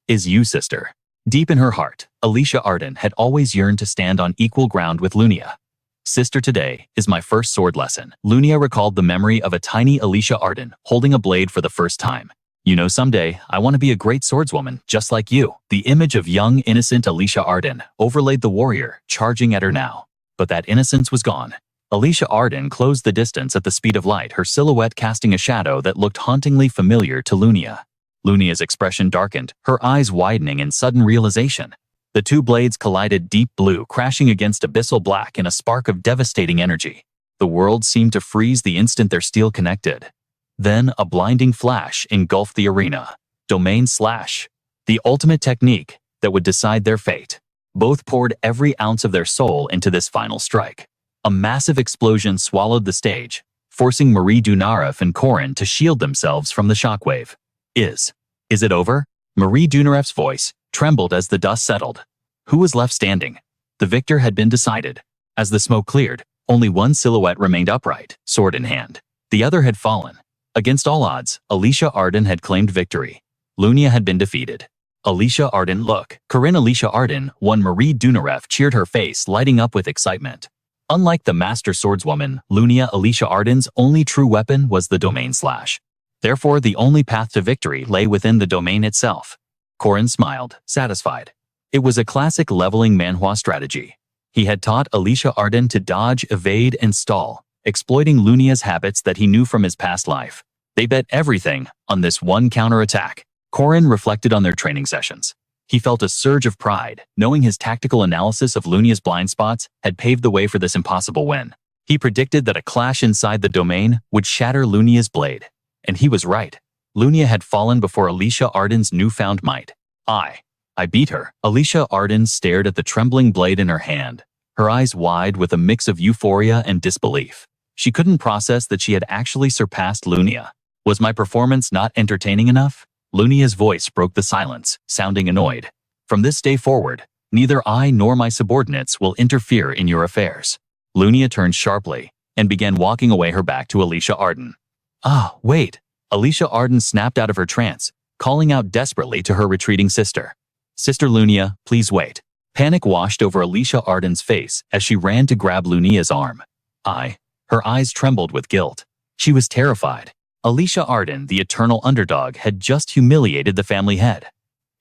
is you, sister. Deep in her heart, Alicia Arden had always yearned to stand on equal ground with Lunia. Sister, today is my first sword lesson. Lunia recalled the memory of a tiny Alicia Arden holding a blade for the first time. You know, someday, I want to be a great swordswoman, just like you. The image of young, innocent Alicia Arden overlaid the warrior, charging at her now. But that innocence was gone. Alicia Arden closed the distance at the speed of light, her silhouette casting a shadow that looked hauntingly familiar to Lunia. Lunia's expression darkened, her eyes widening in sudden realization. The two blades collided, deep blue crashing against abyssal black in a spark of devastating energy. The world seemed to freeze the instant their steel connected. Then a blinding flash engulfed the arena. Domain slash. The ultimate technique that would decide their fate. Both poured every ounce of their soul into this final strike. A massive explosion swallowed the stage, forcing Marie Dunarev and Corin to shield themselves from the shockwave. Is it over? Marie Dunarev's voice trembled as the dust settled. Who was left standing? The victor had been decided. As the smoke cleared, only one silhouette remained upright, sword in hand. The other had fallen. Against all odds, Alicia Arden had claimed victory. Lunia had been defeated. Alicia Arden, look. Corin Alicia Arden won. Marie Dunarev cheered, her face lighting up with excitement. Unlike the master swordswoman, Lunia Alicia Arden's only true weapon was the domain slash. Therefore, the only path to victory lay within the domain itself. Corin smiled, satisfied. It was a classic leveling Manhwa strategy. He had taught Alicia Arden to dodge, evade, and stall, exploiting Lunia's habits that he knew from his past life. They bet everything on this one counterattack. Corin reflected on their training sessions. He felt a surge of pride, knowing his tactical analysis of Lunia's blind spots had paved the way for this impossible win. He predicted that a clash inside the domain would shatter Lunia's blade. And he was right. Lunia had fallen before Alicia Arden's newfound might. I beat her. Alicia Arden stared at the trembling blade in her hand, her eyes wide with a mix of euphoria and disbelief. She couldn't process that she had actually surpassed Lunia. Was my performance not entertaining enough? Lunia's voice broke the silence, sounding annoyed. From this day forward, neither I nor my subordinates will interfere in your affairs. Lunia turned sharply and began walking away, her back to Alicia Arden. Ah, wait. Alicia Arden snapped out of her trance, calling out desperately to her retreating sister. Sister Lunia, please wait. Panic washed over Alicia Arden's face as she ran to grab Lunia's arm. Her eyes trembled with guilt. She was terrified. Alicia Arden, the eternal underdog, had just humiliated the family head.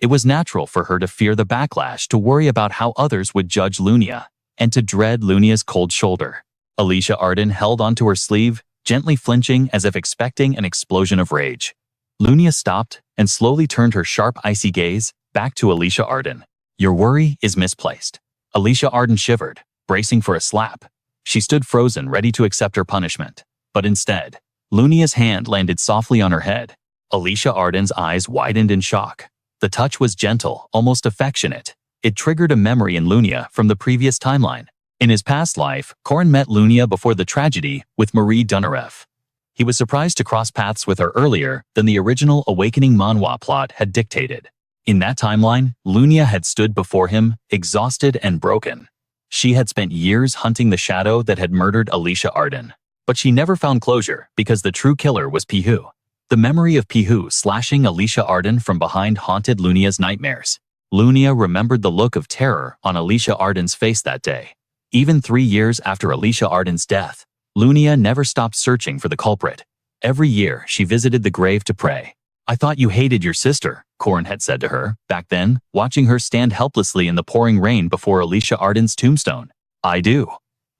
It was natural for her to fear the backlash, to worry about how others would judge Lunia, and to dread Lunia's cold shoulder. Alicia Arden held onto her sleeve, gently flinching as if expecting an explosion of rage. Lunia stopped and slowly turned her sharp, icy gaze back to Alicia Arden. Your worry is misplaced. Alicia Arden shivered, bracing for a slap. She stood frozen, ready to accept her punishment. But instead, Lunia's hand landed softly on her head. Alicia Arden's eyes widened in shock. The touch was gentle, almost affectionate. It triggered a memory in Lunia from the previous timeline. In his past life, Corin met Lunia before the tragedy with Marie Dunarev. He was surprised to cross paths with her earlier than the original Awakening Manhwa plot had dictated. In that timeline, Lunia had stood before him, exhausted and broken. She had spent years hunting the shadow that had murdered Alicia Arden. But she never found closure because the true killer was Pihu. The memory of Pihu slashing Alicia Arden from behind haunted Lunia's nightmares. Lunia remembered the look of terror on Alicia Arden's face that day. Even 3 years after Alicia Arden's death, Lunia never stopped searching for the culprit. Every year, she visited the grave to pray. I thought you hated your sister, Corin had said to her, back then, watching her stand helplessly in the pouring rain before Alicia Arden's tombstone. I do.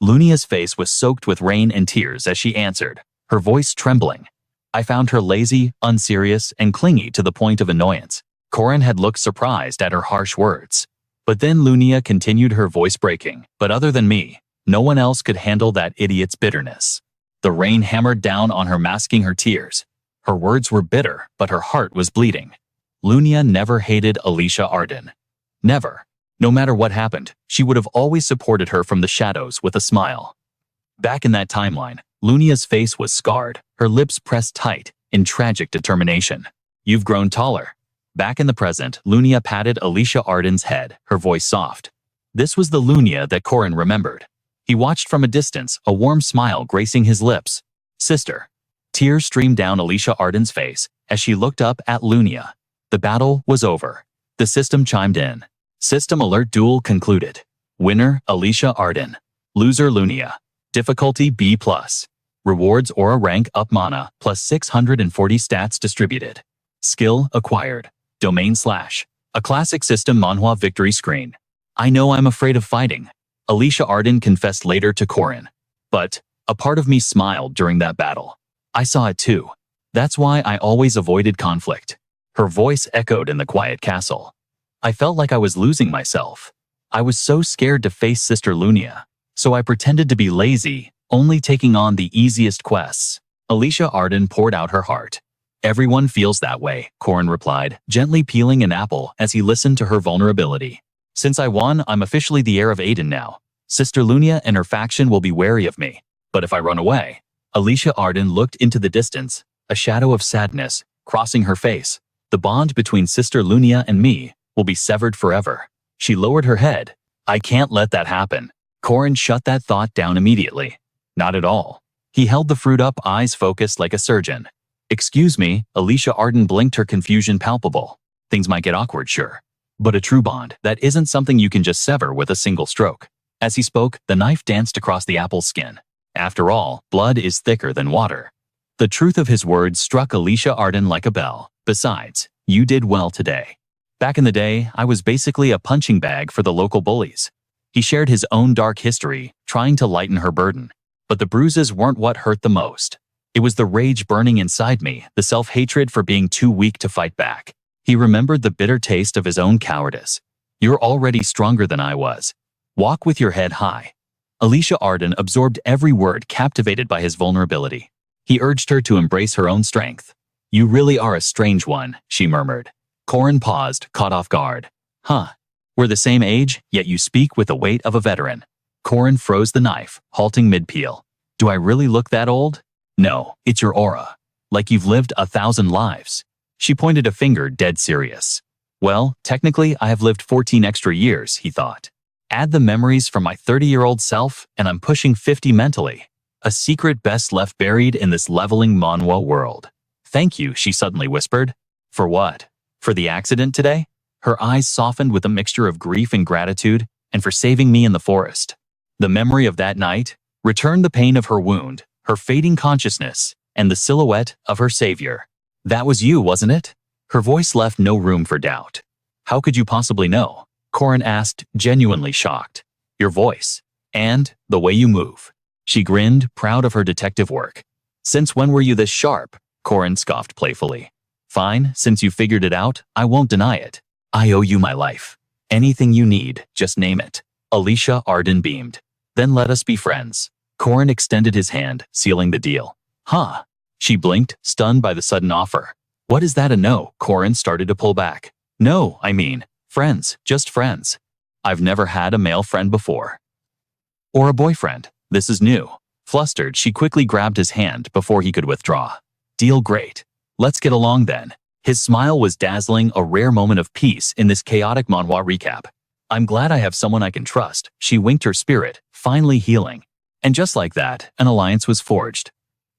Lunia's face was soaked with rain and tears as she answered, her voice trembling. I found her lazy, unserious, and clingy to the point of annoyance. Corin had looked surprised at her harsh words. But then Lunia continued, her voice breaking. But other than me, no one else could handle that idiot's bitterness. The rain hammered down on her, masking her tears. Her words were bitter, but her heart was bleeding. Lunia never hated Alicia Arden. Never. No matter what happened, she would have always supported her from the shadows with a smile. Back in that timeline, Lunia's face was scarred, her lips pressed tight, in tragic determination. You've grown taller. Back in the present, Lunia patted Alicia Arden's head, her voice soft. This was the Lunia that Corin remembered. He watched from a distance, a warm smile gracing his lips. Sister. Tears streamed down Alicia Arden's face as she looked up at Lunia. The battle was over. The system chimed in. System alert duel concluded. Winner, Alicia Arden. Loser, Lunia. Difficulty B+. Rewards aura rank up mana, plus 640 stats distributed. Skill acquired. Domain / a classic system Manhwa victory screen. I know I'm afraid of fighting, Alicia Arden confessed later to Corin. But a part of me smiled during that battle. I saw it too. That's why I always avoided conflict. Her voice echoed in the quiet castle. I felt like I was losing myself. I was so scared to face Sister Lunia, so I pretended to be lazy, only taking on the easiest quests. Alicia Arden poured out her heart. Everyone feels that way, Corin replied, gently peeling an apple as he listened to her vulnerability. Since I won, I'm officially the heir of Aiden now. Sister Lunia and her faction will be wary of me. But if I run away... Alicia Arden looked into the distance, a shadow of sadness crossing her face. The bond between Sister Lunia and me will be severed forever. She lowered her head. I can't let that happen. Corin shut that thought down immediately. Not at all. He held the fruit up, eyes focused like a surgeon. Excuse me, Alicia Arden blinked, her confusion palpable. Things might get awkward, sure. But a true bond, that isn't something you can just sever with a single stroke. As he spoke, the knife danced across the apple's skin. After all, blood is thicker than water. The truth of his words struck Alicia Arden like a bell. Besides, you did well today. Back in the day, I was basically a punching bag for the local bullies. He shared his own dark history, trying to lighten her burden. But the bruises weren't what hurt the most. It was the rage burning inside me, the self-hatred for being too weak to fight back. He remembered the bitter taste of his own cowardice. You're already stronger than I was. Walk with your head high. Alicia Arden absorbed every word, captivated by his vulnerability. He urged her to embrace her own strength. You really are a strange one, she murmured. Corin paused, caught off guard. Huh. We're the same age, yet you speak with the weight of a veteran. Corin froze the knife, halting mid-peel. Do I really look that old? No, it's your aura. Like you've lived 1,000 lives. She pointed a finger, dead serious. Well, technically, I have lived 14 extra years, he thought. Add the memories from my 30-year-old self, and I'm pushing 50 mentally. A secret best left buried in this leveling Manhwa world. Thank you, she suddenly whispered. For what? For the accident today? Her eyes softened with a mixture of grief and gratitude, and for saving me in the forest. The memory of that night returned the pain of her wound, her fading consciousness, and the silhouette of her savior. That was you, wasn't it? Her voice left no room for doubt. How could you possibly know? Corin asked, genuinely shocked. Your voice. And the way you move. She grinned, proud of her detective work. Since when were you this sharp? Corin scoffed playfully. Fine, since you figured it out, I won't deny it. I owe you my life. Anything you need, just name it. Alicia Arden beamed. Then let us be friends. Corin extended his hand, sealing the deal. Huh? She blinked, stunned by the sudden offer. What is that, a no? Corin started to pull back. No, I mean, friends, just friends. I've never had a male friend before. Or a boyfriend. This is new. Flustered, she quickly grabbed his hand before he could withdraw. Deal great. Let's get along then. His smile was dazzling, a rare moment of peace in this chaotic Manhwa recap. I'm glad I have someone I can trust. She winked, her spirit, finally healing. And just like that, an alliance was forged.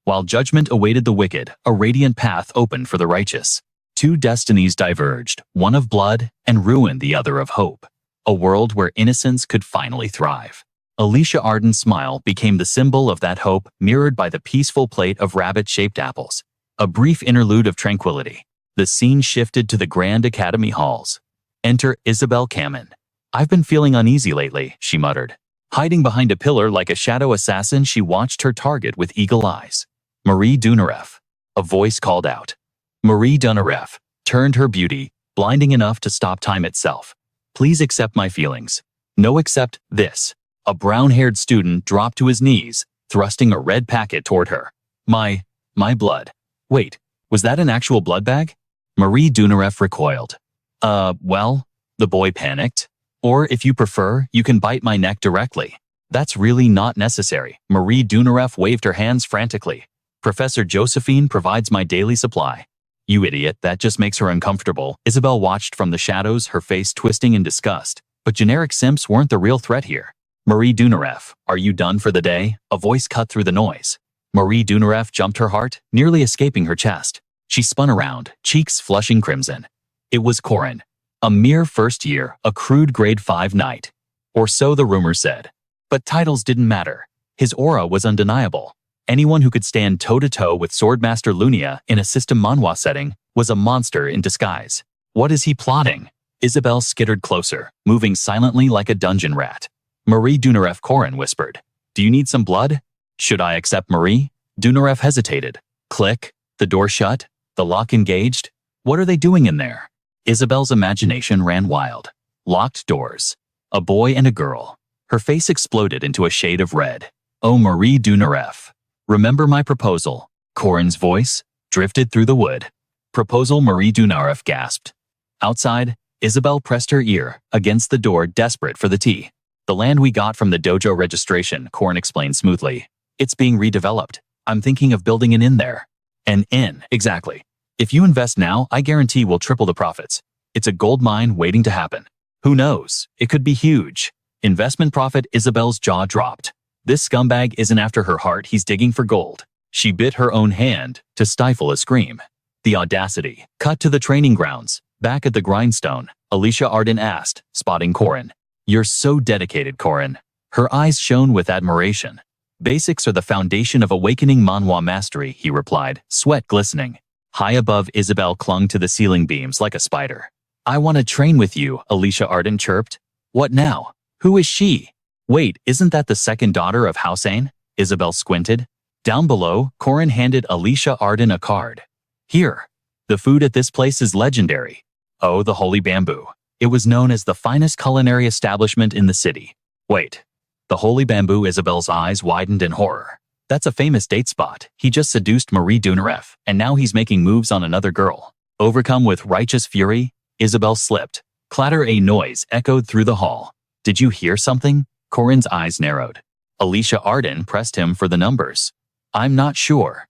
While judgment awaited the wicked, a radiant path opened for the righteous. Two destinies diverged, one of blood and ruin, the other of hope. A world where innocence could finally thrive. Alicia Arden's smile became the symbol of that hope, mirrored by the peaceful plate of rabbit-shaped apples. A brief interlude of tranquility. The scene shifted to the Grand Academy halls. Enter Isabel Kamen. I've been feeling uneasy lately, she muttered. Hiding behind a pillar like a shadow assassin, she watched her target with eagle eyes. Marie Dunarev. A voice called out. Marie Dunarev turned, her beauty, blinding enough to stop time itself. Please accept my feelings. No, accept this. A brown-haired student dropped to his knees, thrusting a red packet toward her. My blood. Wait, was that an actual blood bag? Marie Dunarev recoiled. Well, the boy panicked. Or if you prefer, you can bite my neck directly. That's really not necessary. Marie Dunarev waved her hands frantically. Professor Josephine provides my daily supply. You idiot, that just makes her uncomfortable. Isabel watched from the shadows, her face twisting in disgust. But generic simps weren't the real threat here. Marie Dunarev, are you done for the day? A voice cut through the noise. Marie Dunarev jumped her heart, nearly escaping her chest. She spun around, cheeks flushing crimson. It was Corin. A mere first year, a crude grade 5 knight. Or so the rumors said. But titles didn't matter. His aura was undeniable. Anyone who could stand toe-to-toe with Swordmaster Lunia in a system Manhwa setting was a monster in disguise. What is he plotting? Isabel skittered closer, moving silently like a dungeon rat. Marie Dunarev, Corin whispered. Do you need some blood? Should I accept Marie? Dunarev hesitated. Click. The door shut. The lock engaged. What are they doing in there? Isabel's imagination ran wild. Locked doors. A boy and a girl. Her face exploded into a shade of red. Oh, Marie Dunarev. Remember my proposal. Corin's voice drifted through the wood. Proposal, Marie Dunarev gasped. Outside, Isabel pressed her ear against the door, desperate for the tea. The land we got from the dojo registration, Corin explained smoothly. It's being redeveloped. I'm thinking of building an inn there. An inn, exactly. If you invest now, I guarantee we'll triple the profits. It's a gold mine waiting to happen. Who knows? It could be huge. Investment profit. Isabel's jaw dropped. This scumbag isn't after her heart, he's digging for gold. She bit her own hand to stifle a scream. The audacity. Cut to the training grounds. Back at the grindstone, Alicia Arden asked, spotting Corin. You're so dedicated, Corin. Her eyes shone with admiration. Basics are the foundation of awakening Manhwa mastery, he replied, sweat glistening. High above, Isabel clung to the ceiling beams like a spider. I want to train with you, Alicia Arden chirped. What now? Who is she? Wait, isn't that the second daughter of Hossein? Isabel squinted. Down below, Corin handed Alicia Arden a card. Here. The food at this place is legendary. Oh, the Holy Bamboo. It was known as the finest culinary establishment in the city. Wait. The Holy Bamboo. Isabel's eyes widened in horror. That's a famous date spot. He just seduced Marie Dunarev, and now he's making moves on another girl. Overcome with righteous fury, Isabel slipped. Clatter. A noise echoed through the hall. Did you hear something? Corin's eyes narrowed. Alicia Arden pressed him for the numbers. I'm not sure.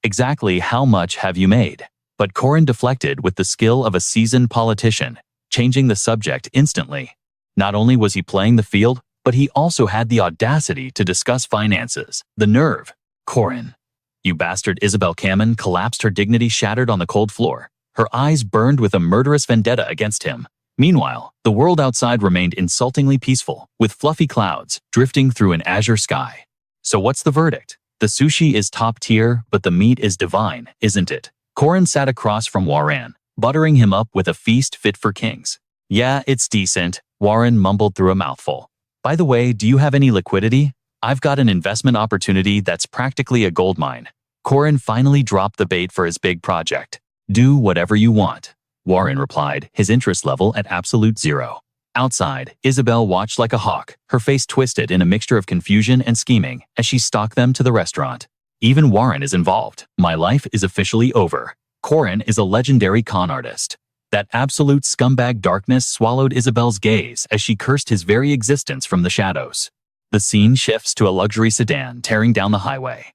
Exactly how much have you made? But Corin deflected with the skill of a seasoned politician, changing the subject instantly. Not only was he playing the field, but he also had the audacity to discuss finances. The nerve. Corin. You bastard. Isabel Kamen collapsed, her dignity shattered on the cold floor. Her eyes burned with a murderous vendetta against him. Meanwhile, the world outside remained insultingly peaceful, with fluffy clouds drifting through an azure sky. So what's the verdict? The sushi is top tier, but the meat is divine, isn't it? Corin sat across from Warren, buttering him up with a feast fit for kings. Yeah, it's decent, Warren mumbled through a mouthful. By the way, do you have any liquidity? I've got an investment opportunity that's practically a gold mine. Corin finally dropped the bait for his big project. Do whatever you want, Warren replied, his interest level at absolute zero. Outside, Isabel watched like a hawk, her face twisted in a mixture of confusion and scheming as she stalked them to the restaurant. Even Warren is involved. My life is officially over. Corin is a legendary con artist. That absolute scumbag. Darkness swallowed Isabel's gaze as she cursed his very existence from the shadows. The scene shifts to a luxury sedan tearing down the highway.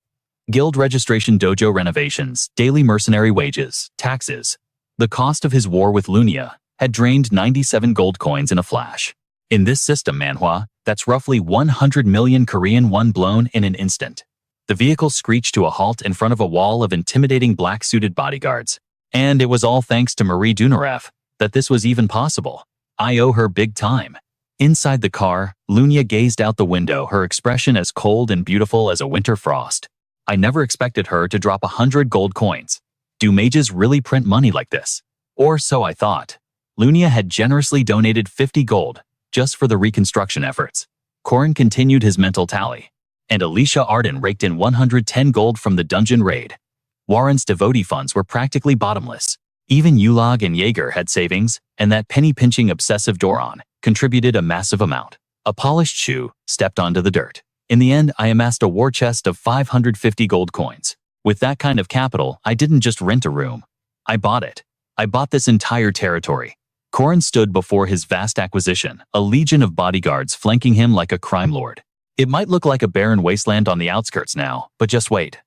Guild registration, dojo renovations, daily mercenary wages, taxes. The cost of his war with Lunia had drained 97 gold coins in a flash. In this system, Manhwa, that's roughly 100 million Korean won blown in an instant. The vehicle screeched to a halt in front of a wall of intimidating black-suited bodyguards. And it was all thanks to Marie Dunarev that this was even possible. I owe her big time. Inside the car, Lunia gazed out the window, her expression as cold and beautiful as a winter frost. I never expected her to drop 100 gold coins. Do mages really print money like this? Or so I thought. Lunia had generously donated 50 gold just for the reconstruction efforts. Corin continued his mental tally. And Alicia Arden raked in 110 gold from the dungeon raid. Warren's devotee funds were practically bottomless. Even Ulag and Jaeger had savings, and that penny-pinching obsessive Doron contributed a massive amount. A polished shoe stepped onto the dirt. In the end, I amassed a war chest of 550 gold coins. With that kind of capital, I didn't just rent a room. I bought it. I bought this entire territory. Corin stood before his vast acquisition, a legion of bodyguards flanking him like a crime lord. It might look like a barren wasteland on the outskirts now, but just wait.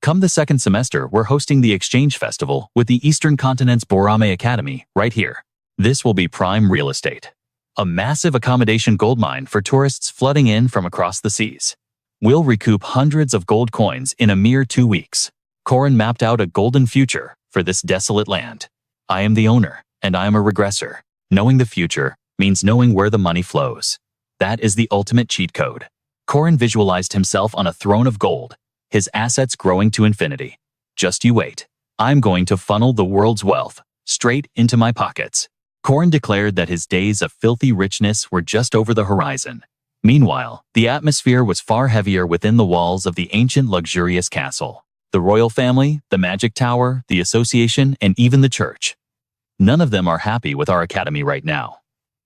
Come the second semester, we're hosting the Exchange Festival with the Eastern Continent's Borame Academy right here. This will be prime real estate. A massive accommodation goldmine for tourists flooding in from across the seas. We'll recoup hundreds of gold coins in a mere 2 weeks. Corin mapped out a golden future for this desolate land. I am the owner, and I am a regressor. Knowing the future means knowing where the money flows. That is the ultimate cheat code. Corin visualized himself on a throne of gold, his assets growing to infinity. Just you wait. I'm going to funnel the world's wealth straight into my pockets. Corin declared that his days of filthy richness were just over the horizon. Meanwhile, the atmosphere was far heavier within the walls of the ancient luxurious castle. The royal family, the magic tower, the association, and even the church. None of them are happy with our academy right now.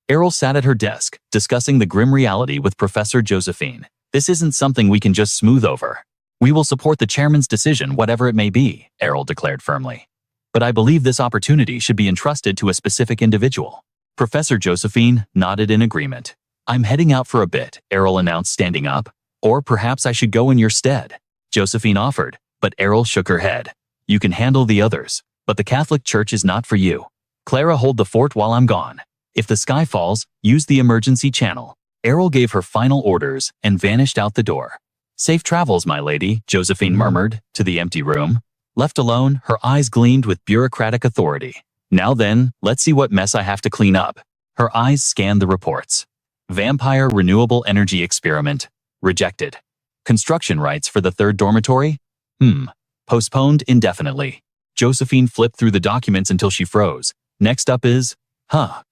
Errol sat at her desk, discussing the grim reality with Professor Josephine. This isn't something we can just smooth over. We will support the chairman's decision, whatever it may be, Errol declared firmly. But I believe this opportunity should be entrusted to a specific individual. Professor Josephine nodded in agreement. I'm heading out for a bit, Errol announced, standing up. Or perhaps I should go in your stead, Josephine offered, but Errol shook her head. You can handle the others, but the Catholic Church is not for you. Clara, hold the fort while I'm gone. If the sky falls, use the emergency channel. Errol gave her final orders and vanished out the door. Safe travels, my lady, Josephine murmured to the empty room. Left alone, her eyes gleamed with bureaucratic authority. Now then, let's see what mess I have to clean up. Her eyes scanned the reports. Vampire renewable energy experiment. Rejected. Construction rights for the third dormitory? Postponed indefinitely. Josephine flipped through the documents until she froze. Next up is,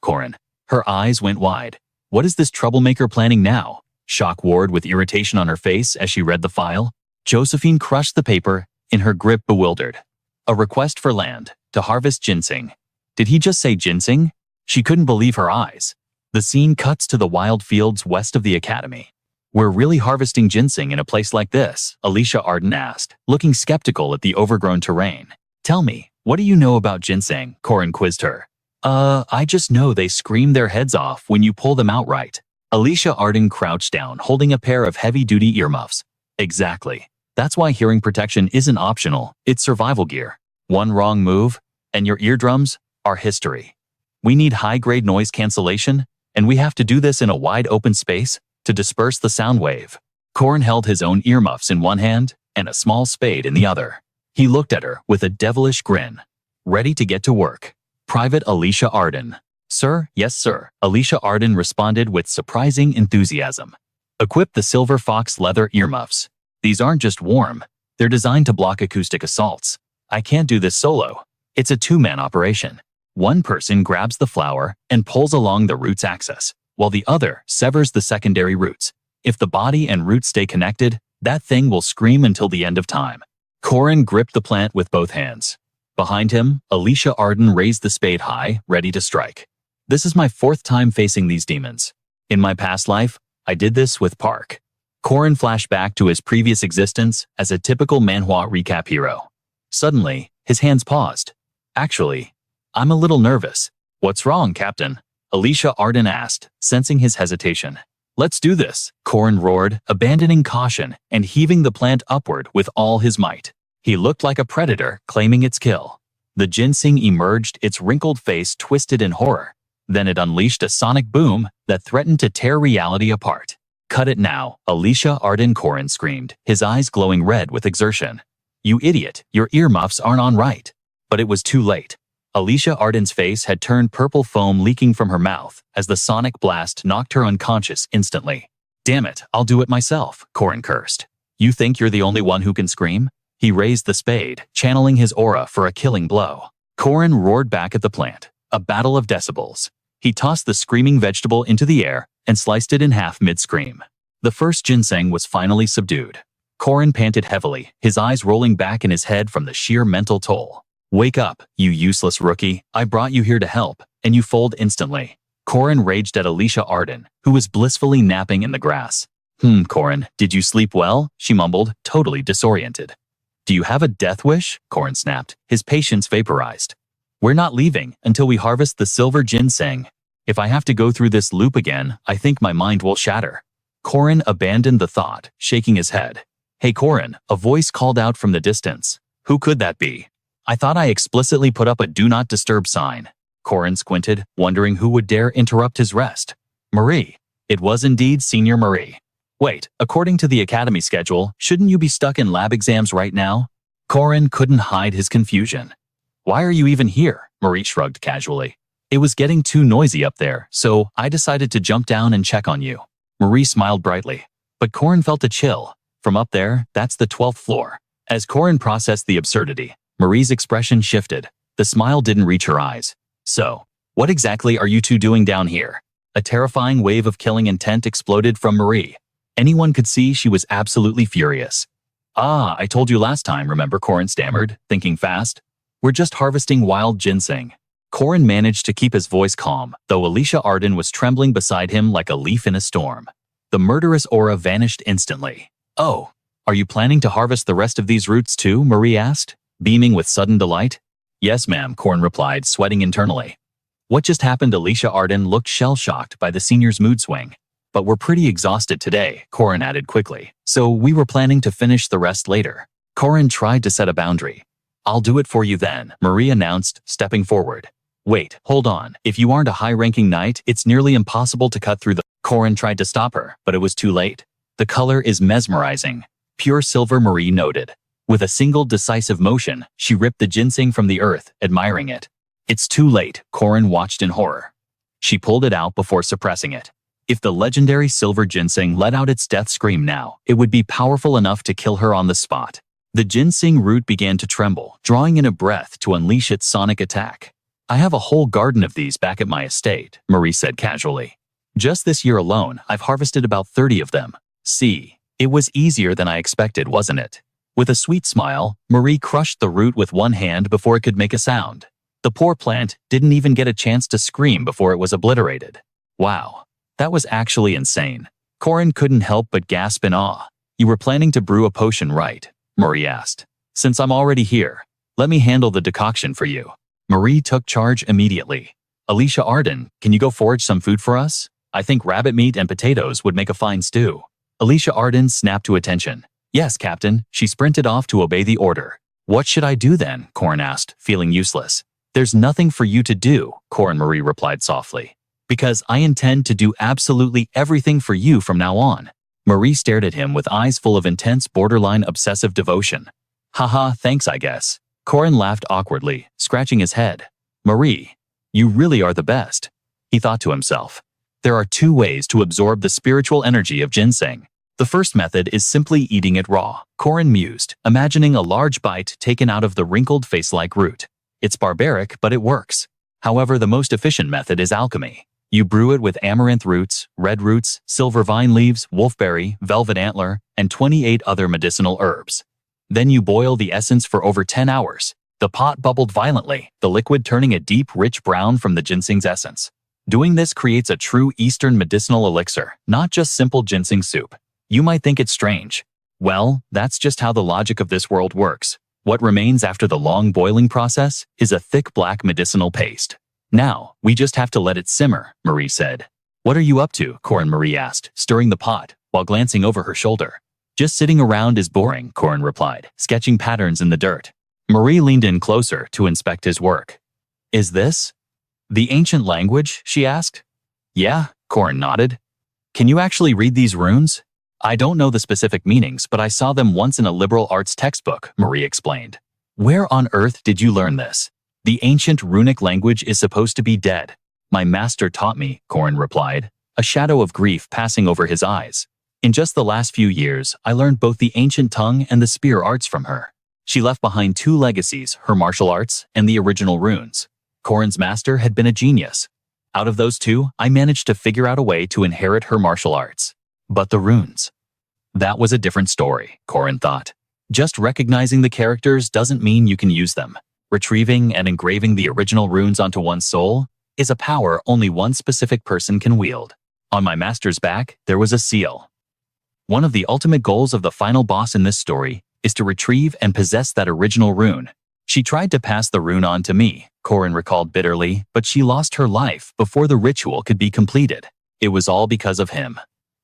Corin. Her eyes went wide. What is this troublemaker planning now? Shock warred with irritation on her face as she read the file. Josephine crushed the paper, in her grip bewildered. A request for land, to harvest ginseng. Did he just say ginseng? She couldn't believe her eyes. The scene cuts to the wild fields west of the academy. We're really harvesting ginseng in a place like this, Alicia Arden asked, looking skeptical at the overgrown terrain. Tell me, what do you know about ginseng? Corin quizzed her. I just know they scream their heads off when you pull them out right. Alicia Arden crouched down, holding a pair of heavy-duty earmuffs. Exactly. That's why hearing protection isn't optional, it's survival gear. One wrong move, and your eardrums are history. We need high-grade noise cancellation, and we have to do this in a wide open space to disperse the sound wave. Corin held his own earmuffs in one hand and a small spade in the other. He looked at her with a devilish grin. Ready to get to work. Private Alicia Arden. Sir, yes sir, Alicia Arden responded with surprising enthusiasm. Equip the Silver Fox leather earmuffs. These aren't just warm, they're designed to block acoustic assaults. I can't do this solo. It's a two-man operation. One person grabs the flower and pulls along the root's axis, while the other severs the secondary roots. If the body and roots stay connected, that thing will scream until the end of time. Corin gripped the plant with both hands. Behind him, Alicia Arden raised the spade high, ready to strike. This is my 4th time facing these demons. In my past life, I did this with Park. Corin flashed back to his previous existence as a typical Manhwa recap hero. Suddenly, his hands paused. Actually, I'm a little nervous. What's wrong, Captain? Alicia Arden asked, sensing his hesitation. Let's do this, Corin roared, abandoning caution and heaving the plant upward with all his might. He looked like a predator claiming its kill. The ginseng emerged, its wrinkled face twisted in horror. Then it unleashed a sonic boom that threatened to tear reality apart. Cut it now, Alicia Arden, Corin screamed, his eyes glowing red with exertion. You idiot, your earmuffs aren't on right. But it was too late. Alicia Arden's face had turned purple, foam leaking from her mouth as the sonic blast knocked her unconscious instantly. Damn it, I'll do it myself, Corin cursed. You think you're the only one who can scream? He raised the spade, channeling his aura for a killing blow. Corin roared back at the plant, a battle of decibels. He tossed the screaming vegetable into the air and sliced it in half mid-scream. The first ginseng was finally subdued. Corin panted heavily, his eyes rolling back in his head from the sheer mental toll. Wake up, you useless rookie. I brought you here to help, and you fold instantly. Corin raged at Alicia Arden, who was blissfully napping in the grass. Corin, did you sleep well? She mumbled, totally disoriented. Do you have a death wish? Corin snapped, his patience vaporized. We're not leaving until we harvest the silver ginseng. If I have to go through this loop again, I think my mind will shatter. Corin abandoned the thought, shaking his head. Hey Corin, a voice called out from the distance. Who could that be? I thought I explicitly put up a do not disturb sign. Corin squinted, wondering who would dare interrupt his rest. Marie. It was indeed Senior Marie. Wait, according to the academy schedule, shouldn't you be stuck in lab exams right now? Corin couldn't hide his confusion. Why are you even here? Marie shrugged casually. It was getting too noisy up there, so I decided to jump down and check on you. Marie smiled brightly. But Corin felt a chill. From up there, that's the 12th floor. As Corin processed the absurdity, Marie's expression shifted. The smile didn't reach her eyes. So, what exactly are you two doing down here? A terrifying wave of killing intent exploded from Marie. Anyone could see she was absolutely furious. Ah, I told you last time, remember? Corin stammered, thinking fast. We're just harvesting wild ginseng. Corin managed to keep his voice calm, though Alicia Arden was trembling beside him like a leaf in a storm. The murderous aura vanished instantly. Oh, are you planning to harvest the rest of these roots too? Marie asked, beaming with sudden delight. Yes, ma'am, Corin replied, sweating internally. What just happened? Alicia Arden looked shell-shocked by the senior's mood swing. But we're pretty exhausted today, Corin added quickly, so we were planning to finish the rest later. Corin tried to set a boundary. I'll do it for you then, Marie announced, stepping forward. Wait, hold on. If you aren't a high-ranking knight, it's nearly impossible to cut through the... Corin tried to stop her, but it was too late. The color is mesmerizing. Pure silver, Marie noted. With a single decisive motion, she ripped the ginseng from the earth, admiring it. It's too late, Corin watched in horror. She pulled it out before suppressing it. If the legendary silver ginseng let out its death scream now, it would be powerful enough to kill her on the spot. The ginseng root began to tremble, drawing in a breath to unleash its sonic attack. I have a whole garden of these back at my estate, Marie said casually. Just this year alone, I've harvested about 30 of them. See, it was easier than I expected, wasn't it? With a sweet smile, Marie crushed the root with one hand before it could make a sound. The poor plant didn't even get a chance to scream before it was obliterated. Wow, that was actually insane. Corin couldn't help but gasp in awe. You were planning to brew a potion, right? Marie asked. Since I'm already here, let me handle the decoction for you. Marie took charge immediately. Alicia Arden, can you go forage some food for us? I think rabbit meat and potatoes would make a fine stew. Alicia Arden snapped to attention. Yes, Captain. She sprinted off to obey the order. What should I do then? Corin asked, feeling useless. There's nothing for you to do, Corin Marie replied softly. Because I intend to do absolutely everything for you from now on. Marie stared at him with eyes full of intense, borderline obsessive devotion. Haha, thanks I guess. Corin laughed awkwardly, scratching his head. Marie, you really are the best. He thought to himself. There are two ways to absorb the spiritual energy of ginseng. The first method is simply eating it raw, Corin mused, imagining a large bite taken out of the wrinkled face-like root. It's barbaric, but it works. However, the most efficient method is alchemy. You brew it with amaranth roots, red roots, silver vine leaves, wolfberry, velvet antler, and 28 other medicinal herbs. Then you boil the essence for over 10 hours. The pot bubbled violently, the liquid turning a deep, rich brown from the ginseng's essence. Doing this creates a true Eastern medicinal elixir, not just simple ginseng soup. You might think it's strange. Well, that's just how the logic of this world works. What remains after the long boiling process is a thick black medicinal paste. Now, we just have to let it simmer, Marie said. What are you up to? Corin Marie asked, stirring the pot, while glancing over her shoulder. Just sitting around is boring, Corin replied, sketching patterns in the dirt. Marie leaned in closer to inspect his work. Is this the ancient language? She asked. Yeah, Corin nodded. Can you actually read these runes? I don't know the specific meanings, but I saw them once in a liberal arts textbook, Marie explained. Where on earth did you learn this? The ancient runic language is supposed to be dead. My master taught me, Corin replied, a shadow of grief passing over his eyes. In just the last few years, I learned both the ancient tongue and the spear arts from her. She left behind two legacies, her martial arts and the original runes. Corin's master had been a genius. Out of those two, I managed to figure out a way to inherit her martial arts. But the runes. That was a different story, Corin thought. Just recognizing the characters doesn't mean you can use them. Retrieving and engraving the original runes onto one's soul is a power only one specific person can wield. On my master's back, there was a seal. One of the ultimate goals of the final boss in this story is to retrieve and possess that original rune. She tried to pass the rune on to me, Corin recalled bitterly, but she lost her life before the ritual could be completed. It was all because of him.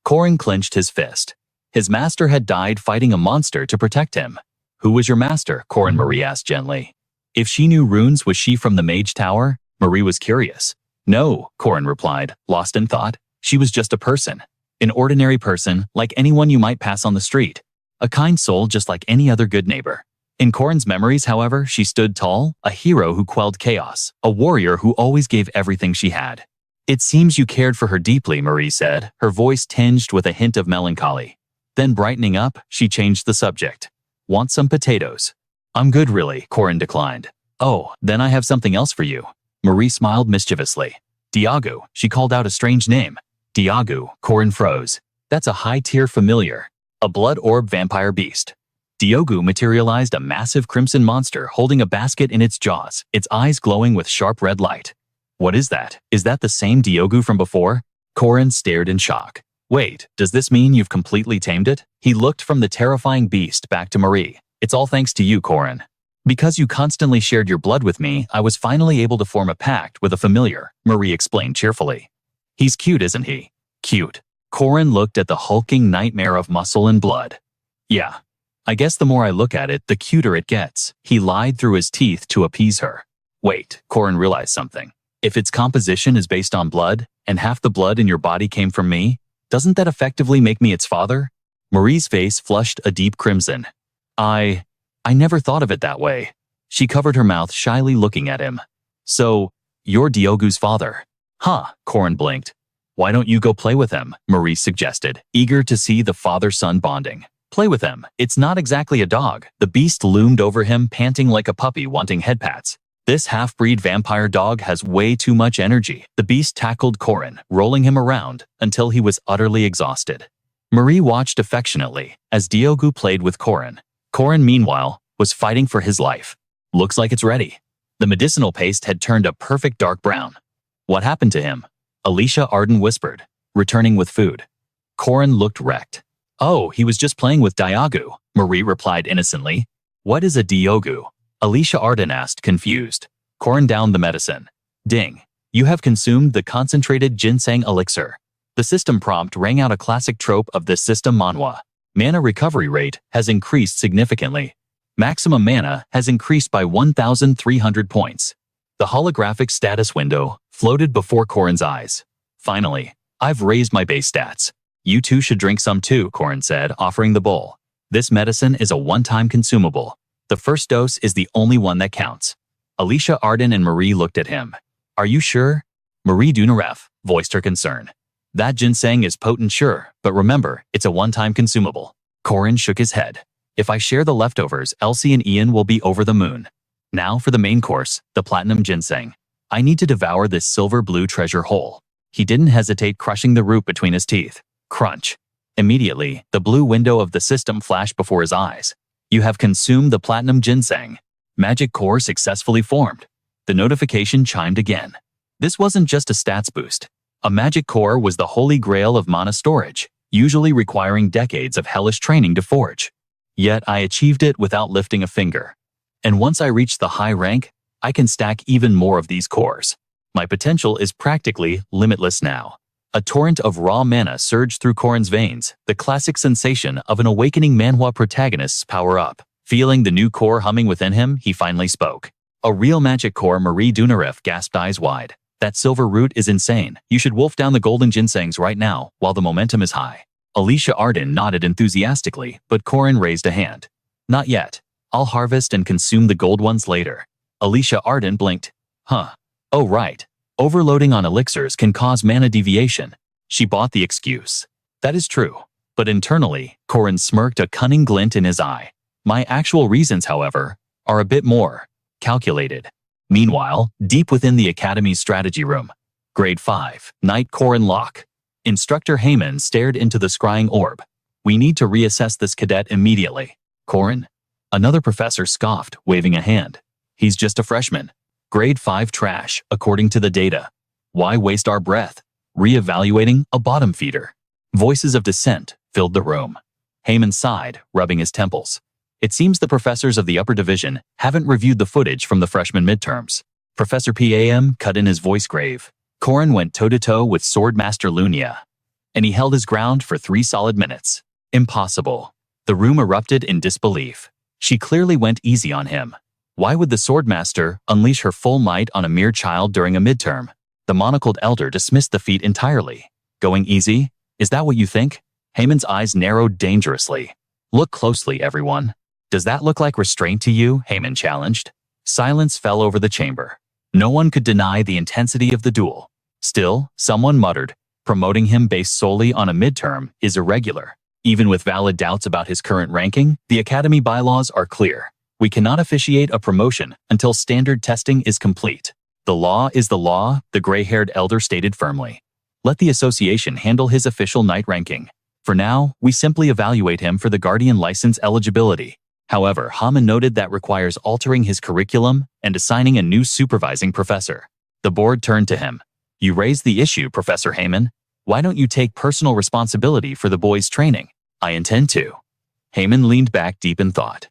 Corin clenched his fist. His master had died fighting a monster to protect him. Who was your master? Corin Marie asked gently. If she knew runes, was she from the Mage Tower? Marie was curious. No, Corin replied, lost in thought. She was just a person. An ordinary person, like anyone you might pass on the street. A kind soul just like any other good neighbor. In Corin's memories, however, she stood tall, a hero who quelled chaos, a warrior who always gave everything she had. It seems you cared for her deeply, Marie said, her voice tinged with a hint of melancholy. Then brightening up, she changed the subject. Want some potatoes? I'm good really, Corin declined. Oh, then I have something else for you. Marie smiled mischievously. Diagu, she called out a strange name. Diagu, Corin froze. That's a high-tier familiar. A blood orb vampire beast. Diagu materialized a massive crimson monster holding a basket in its jaws, its eyes glowing with sharp red light. What is that? Is that the same Diagu from before? Corin stared in shock. Wait, does this mean you've completely tamed it? He looked from the terrifying beast back to Marie. It's all thanks to you, Corin. Because you constantly shared your blood with me, I was finally able to form a pact with a familiar, Marie explained cheerfully. He's cute, isn't he? Cute. Corin looked at the hulking nightmare of muscle and blood. Yeah. I guess the more I look at it, the cuter it gets. He lied through his teeth to appease her. Wait, Corin realized something. If its composition is based on blood, and half the blood in your body came from me, doesn't that effectively make me its father? Marie's face flushed a deep crimson. I never thought of it that way. She covered her mouth shyly looking at him. So, you're Diagu's father. Huh, Corin blinked. Why don't you go play with him? Marie suggested, eager to see the father-son bonding. Play with him. It's not exactly a dog. The beast loomed over him, panting like a puppy wanting head pats. This half-breed vampire dog has way too much energy. The beast tackled Corin, rolling him around until he was utterly exhausted. Marie watched affectionately as Diagu played with Corin. Corin, meanwhile, was fighting for his life. Looks like it's ready. The medicinal paste had turned a perfect dark brown. What happened to him? Alicia Arden whispered, returning with food. Corin looked wrecked. Oh, he was just playing with Diagu, Marie replied innocently. What is a Diagu? Alicia Arden asked, confused. Corin downed the medicine. Ding. You have consumed the concentrated ginseng elixir. The system prompt rang out a classic trope of this system Manhwa. Mana recovery rate has increased significantly. Maximum mana has increased by 1,300 points. The holographic status window floated before Corin's eyes. Finally, I've raised my base stats. You two should drink some too, Corin said, offering the bowl. This medicine is a one-time consumable. The first dose is the only one that counts. Alicia Arden and Marie looked at him. Are you sure? Marie Dunarev voiced her concern. That ginseng is potent, sure, but remember, it's a one-time consumable. Corin shook his head. If I share the leftovers, Elsie and Ian will be over the moon. Now for the main course, the platinum ginseng. I need to devour this silver-blue treasure whole. He didn't hesitate, crushing the root between his teeth. Crunch. Immediately, the blue window of the system flashed before his eyes. You have consumed the platinum ginseng. Magic core successfully formed. The notification chimed again. This wasn't just a stats boost. A magic core was the holy grail of mana storage, usually requiring decades of hellish training to forge. Yet I achieved it without lifting a finger. And once I reach the high rank, I can stack even more of these cores. My potential is practically limitless now. A torrent of raw mana surged through Corin's veins, the classic sensation of an awakening Manhwa protagonist's power up. Feeling the new core humming within him, he finally spoke. A real magic core, Marie Dunarev gasped, eyes wide. That silver root is insane. You should wolf down the golden ginsengs right now, while the momentum is high. Alicia Arden nodded enthusiastically, but Corin raised a hand. Not yet. I'll harvest and consume the gold ones later. Alicia Arden blinked. Huh. Oh right. Overloading on elixirs can cause mana deviation. She bought the excuse. That is true. But internally, Corin smirked, a cunning glint in his eye. My actual reasons, however, are a bit more calculated. Meanwhile, deep within the Academy's strategy room, Grade 5, Knight Corin Lock. Instructor Heyman stared into the scrying orb. We need to reassess this cadet immediately. Corin? Another professor scoffed, waving a hand. He's just a freshman. Grade 5 trash, according to the data. Why waste our breath? Re-evaluating a bottom feeder. Voices of dissent filled the room. Heyman sighed, rubbing his temples. It seems the professors of the upper division haven't reviewed the footage from the freshman midterms. Professor PAM cut in his voice grave. Corin went toe-to-toe with Swordmaster Lunia, and he held his ground for 3 solid minutes. Impossible. The room erupted in disbelief. She clearly went easy on him. Why would the Swordmaster unleash her full might on a mere child during a midterm? The monocled elder dismissed the feat entirely. Going easy? Is that what you think? Haemon's eyes narrowed dangerously. Look closely, everyone. Does that look like restraint to you? Haemon challenged. Silence fell over the chamber. No one could deny the intensity of the duel. Still, someone muttered, promoting him based solely on a midterm is irregular. Even with valid doubts about his current ranking, the Academy bylaws are clear. We cannot officiate a promotion until standard testing is complete. The law is the law, the gray-haired elder stated firmly. Let the association handle his official knight ranking. For now, we simply evaluate him for the Guardian license eligibility. However, Haemon noted that requires altering his curriculum and assigning a new supervising professor. The board turned to him. You raised the issue, Professor Haemon. Why don't you take personal responsibility for the boys' training? I intend to. Haemon leaned back deep in thought.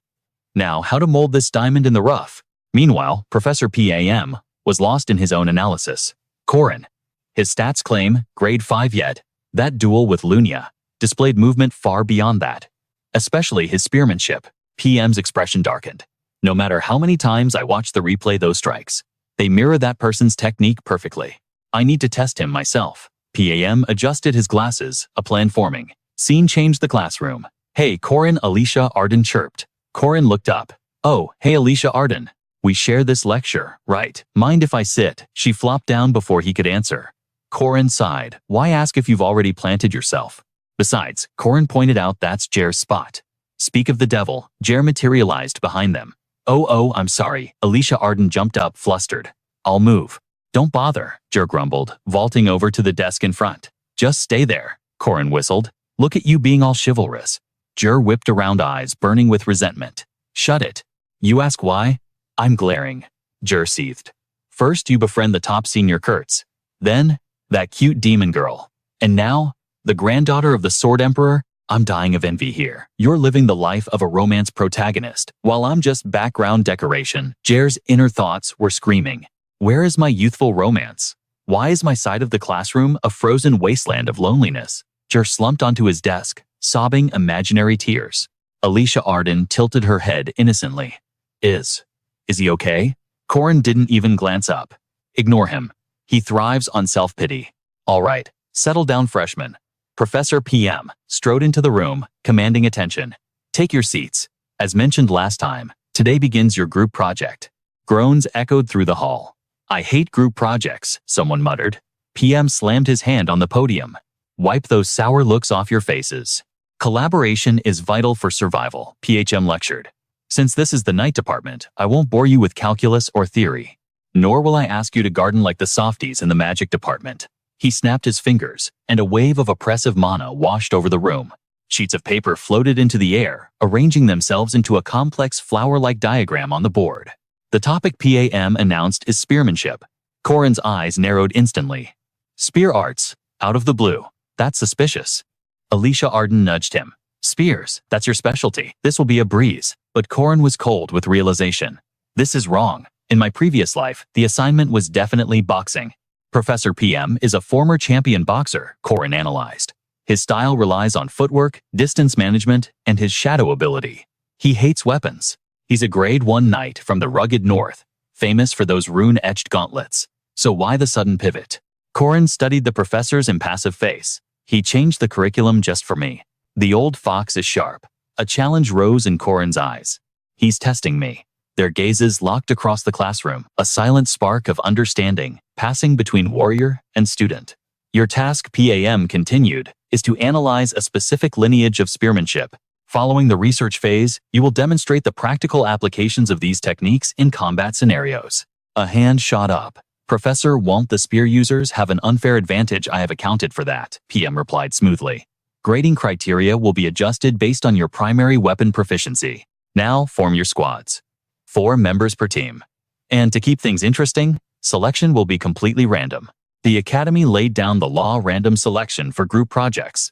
Now, how to mold this diamond in the rough? Meanwhile, Professor PAM was lost in his own analysis. Corin. His stats claim, grade 5 yet. That duel with Lunia displayed movement far beyond that. Especially his spearmanship. PM's expression darkened. No matter how many times I watch the replay those strikes, they mirror that person's technique perfectly. I need to test him myself. PAM adjusted his glasses, a plan forming. Scene changed the classroom. Hey, Corin, Alicia Arden chirped. Corin looked up. Oh, hey Alicia Arden. We share this lecture, right? Mind if I sit? She flopped down before he could answer. Corin sighed. Why ask if you've already planted yourself? Besides, Corin pointed out that's Jer's spot. Speak of the devil, Jer materialized behind them. Oh, I'm sorry. Alicia Arden jumped up, flustered. I'll move. Don't bother, Jer grumbled, vaulting over to the desk in front. Just stay there, Corin whistled. Look at you being all chivalrous. Jer whipped around, eyes burning with resentment. Shut it. You ask why? I'm glaring. Jer seethed. First you befriend the top senior Kurtz. Then, that cute demon girl. And now, the granddaughter of the Sword Emperor? I'm dying of envy here. You're living the life of a romance protagonist, while I'm just background decoration. Jer's inner thoughts were screaming. Where is my youthful romance? Why is my side of the classroom a frozen wasteland of loneliness? Jer slumped onto his desk, sobbing imaginary tears. Alicia Arden tilted her head innocently. Is he okay? Corin didn't even glance up. Ignore him. He thrives on self-pity. All right, settle down, freshman. Professor PM strode into the room, commanding attention. Take your seats. As mentioned last time, today begins your group project. Groans echoed through the hall. I hate group projects, someone muttered. PM slammed his hand on the podium. Wipe those sour looks off your faces. Collaboration is vital for survival, PHM lectured. Since this is the night department, I won't bore you with calculus or theory. Nor will I ask you to garden like the softies in the magic department. He snapped his fingers, and a wave of oppressive mana washed over the room. Sheets of paper floated into the air, arranging themselves into a complex flower-like diagram on the board. The topic PAM announced is spearmanship. Corin's eyes narrowed instantly. Spear arts, out of the blue. That's suspicious. Alicia Arden nudged him. Spears, that's your specialty. This will be a breeze. But Corin was cold with realization. This is wrong. In my previous life, the assignment was definitely boxing. Professor PM is a former champion boxer, Corin analyzed. His style relies on footwork, distance management, and his shadow ability. He hates weapons. He's a grade 1 knight from the rugged north, famous for those rune-etched gauntlets. So why the sudden pivot? Corin studied the professor's impassive face. He changed the curriculum just for me. The old fox is sharp. A challenge rose in Corin's eyes. He's testing me. Their gazes locked across the classroom, a silent spark of understanding passing between warrior and student. Your task, PAM continued, is to analyze a specific lineage of spearmanship. Following the research phase, you will demonstrate the practical applications of these techniques in combat scenarios. A hand shot up. Professor, won't the spear users have an unfair advantage? I have accounted for that, PM replied smoothly. Grading criteria will be adjusted based on your primary weapon proficiency. Now, form your squads. 4 members per team. And to keep things interesting, selection will be completely random. The Academy laid down the law random selection for group projects.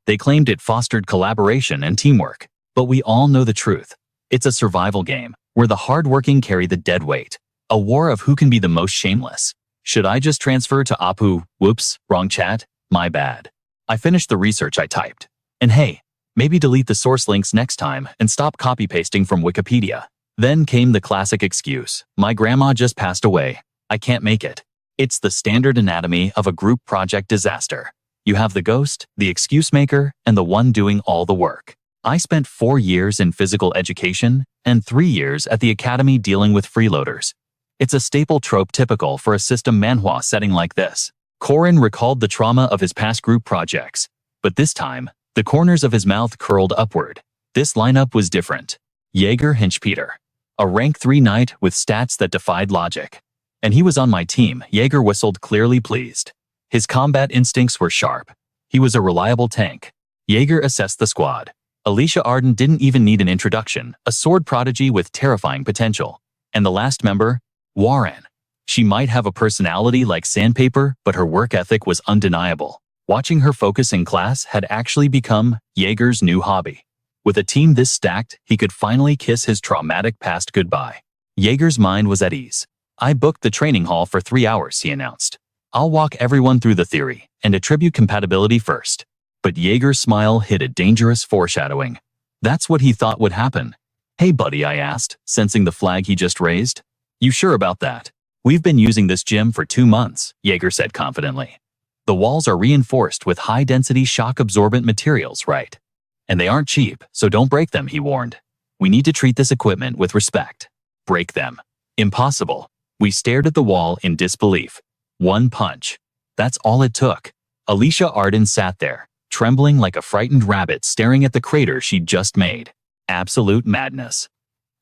They claimed it fostered collaboration and teamwork, but we all know the truth. It's a survival game, where the hardworking carry the dead weight. A war of who can be the most shameless. Should I just transfer to Apu? Whoops, wrong chat. My bad. I finished the research I typed. And hey, maybe delete the source links next time and stop copy-pasting from Wikipedia. Then came the classic excuse. My grandma just passed away. I can't make it. It's the standard anatomy of a group project disaster. You have the ghost, the excuse maker, and the one doing all the work. I spent 4 years in physical education and 3 years at the academy dealing with freeloaders. It's a staple trope typical for a system manhwa setting like this. Corin recalled the trauma of his past group projects, but this time, the corners of his mouth curled upward. This lineup was different. Jaeger Hinchpeter, a rank 3 knight with stats that defied logic. And he was on my team. Jaeger whistled, clearly pleased. His combat instincts were sharp. He was a reliable tank. Jaeger assessed the squad. Alicia Arden didn't even need an introduction, a sword prodigy with terrifying potential. And the last member, Warren. She might have a personality like sandpaper, but her work ethic was undeniable. Watching her focus in class had actually become Jaeger's new hobby. With a team this stacked, he could finally kiss his traumatic past goodbye. Jaeger's mind was at ease. I booked the training hall for 3 hours, he announced. I'll walk everyone through the theory and attribute compatibility first. But Jaeger's smile hid a dangerous foreshadowing. That's what he thought would happen. Hey buddy, I asked, sensing the flag he just raised. You sure about that? We've been using this gym for 2 months, Jaeger said confidently. The walls are reinforced with high-density shock-absorbent materials, right? And they aren't cheap, so don't break them, he warned. We need to treat this equipment with respect. Break them. Impossible. We stared at the wall in disbelief. 1 punch. That's all it took. Alicia Arden sat there, trembling like a frightened rabbit staring at the crater she'd just made. Absolute madness.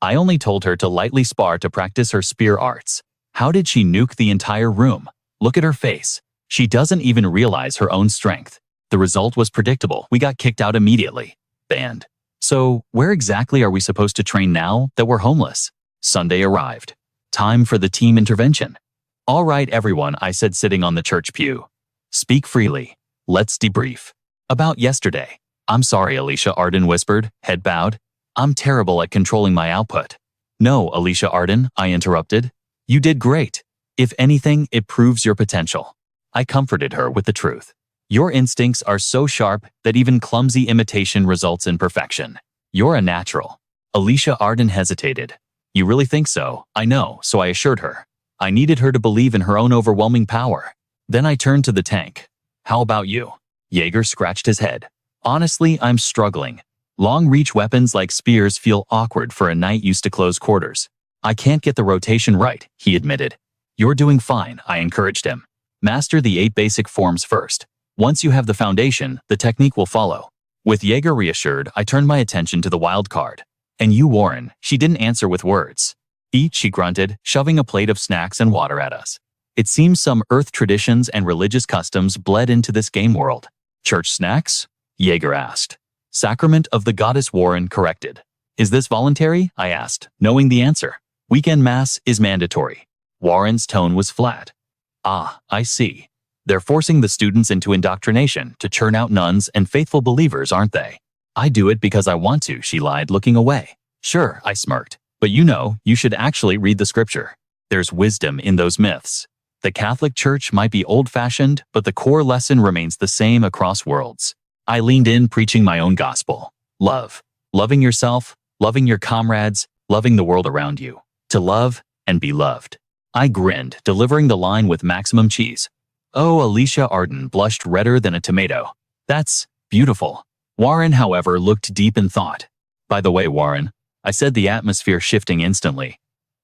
I only told her to lightly spar to practice her spear arts. How did she nuke the entire room? Look at her face. She doesn't even realize her own strength. The result was predictable. We got kicked out immediately. Banned. So, where exactly are we supposed to train now that we're homeless? Sunday arrived. Time for the team intervention. All right, everyone, I said sitting on the church pew. Speak freely. Let's debrief. About yesterday. I'm sorry, Alicia Arden whispered, head bowed. I'm terrible at controlling my output. No, Alicia Arden, I interrupted. You did great. If anything, it proves your potential. I comforted her with the truth. Your instincts are so sharp that even clumsy imitation results in perfection. You're a natural. Alicia Arden hesitated. You really think so? I know, so I assured her. I needed her to believe in her own overwhelming power. Then I turned to the tank. How about you? Jaeger scratched his head. Honestly, I'm struggling. Long-reach weapons like spears feel awkward for a knight used to close quarters. I can't get the rotation right, he admitted. You're doing fine, I encouraged him. Master the 8 basic forms first. Once you have the foundation, the technique will follow. With Jaeger reassured, I turned my attention to the wild card. And you, Warren, she didn't answer with words. Eat, she grunted, shoving a plate of snacks and water at us. It seems some earth traditions and religious customs bled into this game world. Church snacks? Jaeger asked. Sacrament of the goddess, Warren corrected. Is this voluntary? I asked, knowing the answer. Weekend mass is mandatory. Warren's tone was flat. Ah, I see. They're forcing the students into indoctrination to churn out nuns and faithful believers, aren't they? I do it because I want to, she lied, looking away. Sure, I smirked. But you should actually read the scripture. There's wisdom in those myths. The Catholic Church might be old-fashioned, but the core lesson remains the same across worlds. I leaned in, preaching my own gospel. Love. Loving yourself, loving your comrades, loving the world around you. To love and be loved. I grinned, delivering the line with maximum cheese. Oh, Alicia Arden blushed redder than a tomato. That's beautiful. Warren, however, looked deep in thought. By the way, Warren, I said, the atmosphere shifting instantly.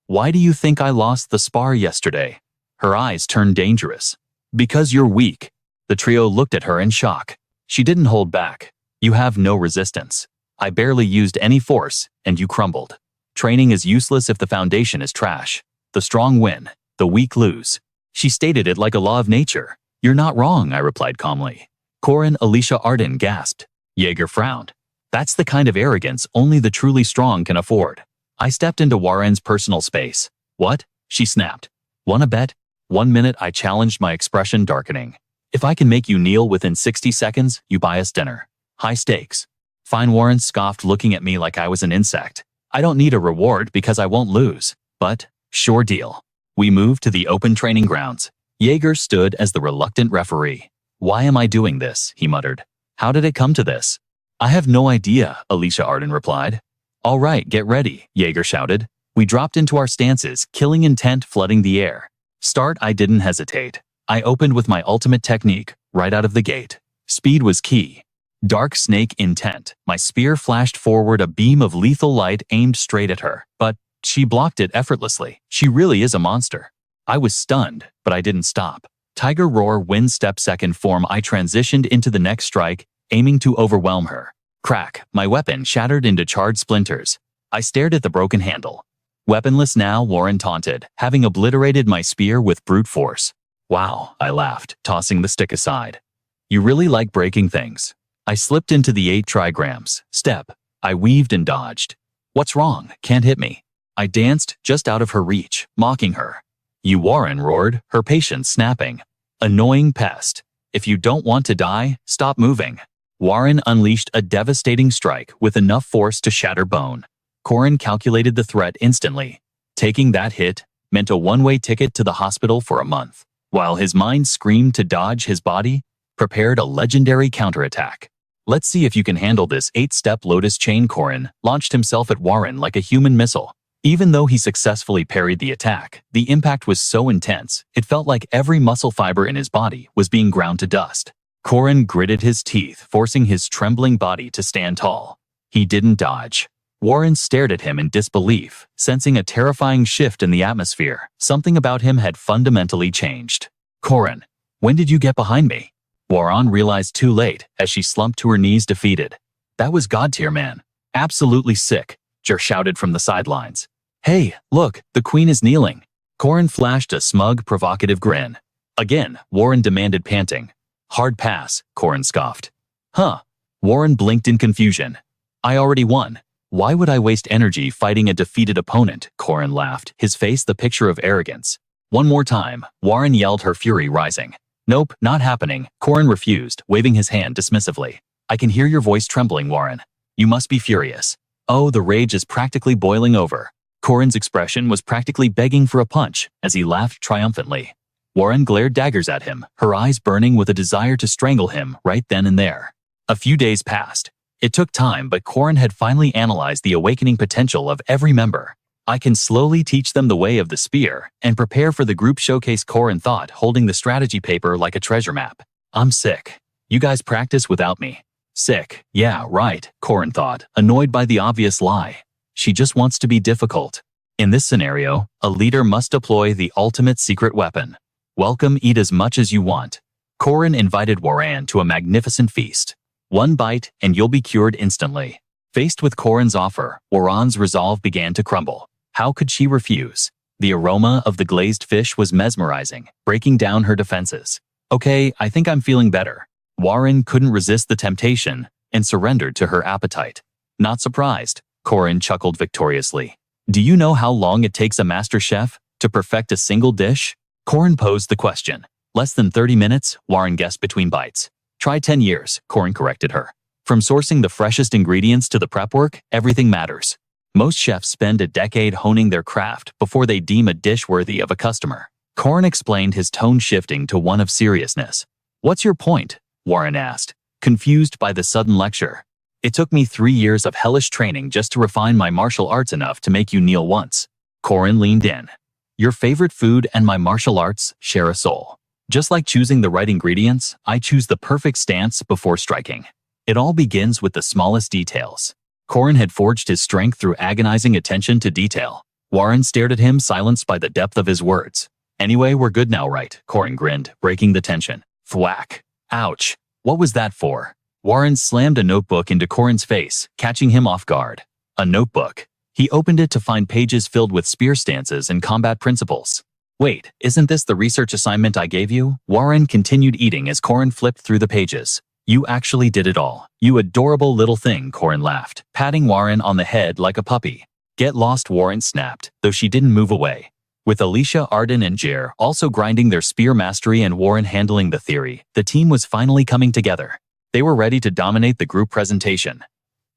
Why do you think I lost the spar yesterday? Her eyes turned dangerous. Because you're weak. The trio looked at her in shock. She didn't hold back. You have no resistance. I barely used any force, and you crumbled. Training is useless if the foundation is trash. The strong win, the weak lose. She stated it like a law of nature. You're not wrong, I replied calmly. Corin Alicia Arden gasped. Jaeger frowned. That's the kind of arrogance only the truly strong can afford. I stepped into Warren's personal space. What? She snapped. Wanna bet? 1 minute, I challenged, my expression darkening. If I can make you kneel within 60 seconds, you buy us dinner. High stakes. Fine, Warren scoffed, looking at me like I was an insect. I don't need a reward because I won't lose. But, sure deal. We moved to the open training grounds. Jaeger stood as the reluctant referee. "Why am I doing this?" he muttered. "How did it come to this?" "I have no idea," Alicia Arden replied. "All right, get ready," Jaeger shouted. We dropped into our stances, killing intent flooding the air. Start. I didn't hesitate. I opened with my ultimate technique, right out of the gate. Speed was key. Dark snake intent. My spear flashed forward, a beam of lethal light aimed straight at her, but she blocked it effortlessly. She really is a monster. I was stunned, but I didn't stop. Tiger roar, wind step, second form. I transitioned into the next strike, aiming to overwhelm her. Crack. My weapon shattered into charred splinters. I stared at the broken handle. Weaponless now, Warren taunted, having obliterated my spear with brute force. "Wow," I laughed, tossing the stick aside. "You really like breaking things." I slipped into the 8 trigrams. Step. I weaved and dodged. "What's wrong? Can't hit me." I danced just out of her reach, mocking her. "You," Warren roared, her patience snapping. "Annoying pest. If you don't want to die, stop moving." Warren unleashed a devastating strike with enough force to shatter bone. Corin calculated the threat instantly. Taking that hit meant a one-way ticket to the hospital for a month. While his mind screamed to dodge, his body prepared a legendary counterattack. "Let's see if you can handle this 8-step lotus chain." Corin launched himself at Warren like a human missile. Even though he successfully parried the attack, the impact was so intense, it felt like every muscle fiber in his body was being ground to dust. Corin gritted his teeth, forcing his trembling body to stand tall. He didn't dodge. Warren stared at him in disbelief, sensing a terrifying shift in the atmosphere. Something about him had fundamentally changed. "Corin, when did you get behind me?" Warren realized too late as she slumped to her knees defeated. "That was god tier, man. Absolutely sick," Jer shouted from the sidelines. "Hey, look, the queen is kneeling." Corin flashed a smug, provocative grin. Again, Warren demanded, panting. "Hard pass," Corin scoffed. "Huh." Warren blinked in confusion. "I already won. Why would I waste energy fighting a defeated opponent?" Corin laughed, his face the picture of arrogance. "One more time," Warren yelled, her fury rising. "Nope, not happening," Corin refused, waving his hand dismissively. "I can hear your voice trembling, Warren. You must be furious." "Oh, the rage is practically boiling over." Corin's expression was practically begging for a punch as he laughed triumphantly. Warren glared daggers at him, her eyes burning with a desire to strangle him right then and there. A few days passed. It took time, but Corin had finally analyzed the awakening potential of every member. "I can slowly teach them the way of the spear and prepare for the group showcase," Corin thought, holding the strategy paper like a treasure map. "I'm sick. You guys practice without me." Sick. Yeah, right, Corin thought, annoyed by the obvious lie. She just wants to be difficult. In this scenario, a leader must deploy the ultimate secret weapon. "Welcome, eat as much as you want." Corin invited Warren to a magnificent feast. "One bite and you'll be cured instantly." Faced with Corin's offer, Warren's resolve began to crumble. How could she refuse? The aroma of the glazed fish was mesmerizing, breaking down her defenses. "Okay, I think I'm feeling better." Warren couldn't resist the temptation and surrendered to her appetite. "Not surprised," Corin chuckled victoriously. "Do you know how long it takes a master chef to perfect a single dish?" Corin posed the question. "Less than 30 minutes, Warren guessed between bites. "Try 10 years, Corin corrected her. "From sourcing the freshest ingredients to the prep work, everything matters. Most chefs spend a decade honing their craft before they deem a dish worthy of a customer." Corin explained, his tone shifting to one of seriousness. "What's your point?" Warren asked, confused by the sudden lecture. "It took me 3 years of hellish training just to refine my martial arts enough to make you kneel once." Corin leaned in. "Your favorite food and my martial arts share a soul. Just like choosing the right ingredients, I choose the perfect stance before striking. It all begins with the smallest details." Corin had forged his strength through agonizing attention to detail. Warren stared at him, silenced by the depth of his words. "Anyway, we're good now, right?" Corin grinned, breaking the tension. Thwack. Ouch. What was that for? Warren slammed a notebook into Corin's face, catching him off guard. A notebook. He opened it to find pages filled with spear stances and combat principles. "Wait, isn't this the research assignment I gave you?" Warren continued eating as Corin flipped through the pages. "You actually did it all. You adorable little thing," Corin laughed, patting Warren on the head like a puppy. "Get lost," Warren snapped, though she didn't move away. With Alicia, Arden, and Jer also grinding their spear mastery and Warren handling the theory, the team was finally coming together. They were ready to dominate the group presentation.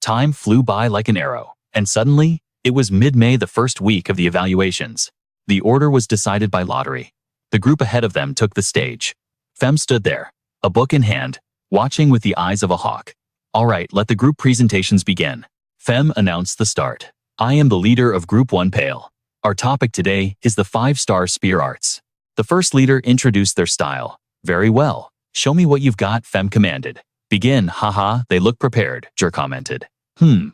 Time flew by like an arrow, and suddenly, it was mid-May, the first week of the evaluations. The order was decided by lottery. The group ahead of them took the stage. Fem stood there, a book in hand, watching with the eyes of a hawk. All right, let the group presentations begin. Fem announced the start. I am the leader of Group 1 Pale. Our topic today is the 5-star spear arts. The first leader introduced their style. Very well. Show me what you've got, Fem commanded. Begin, haha, they look prepared, Jer commented.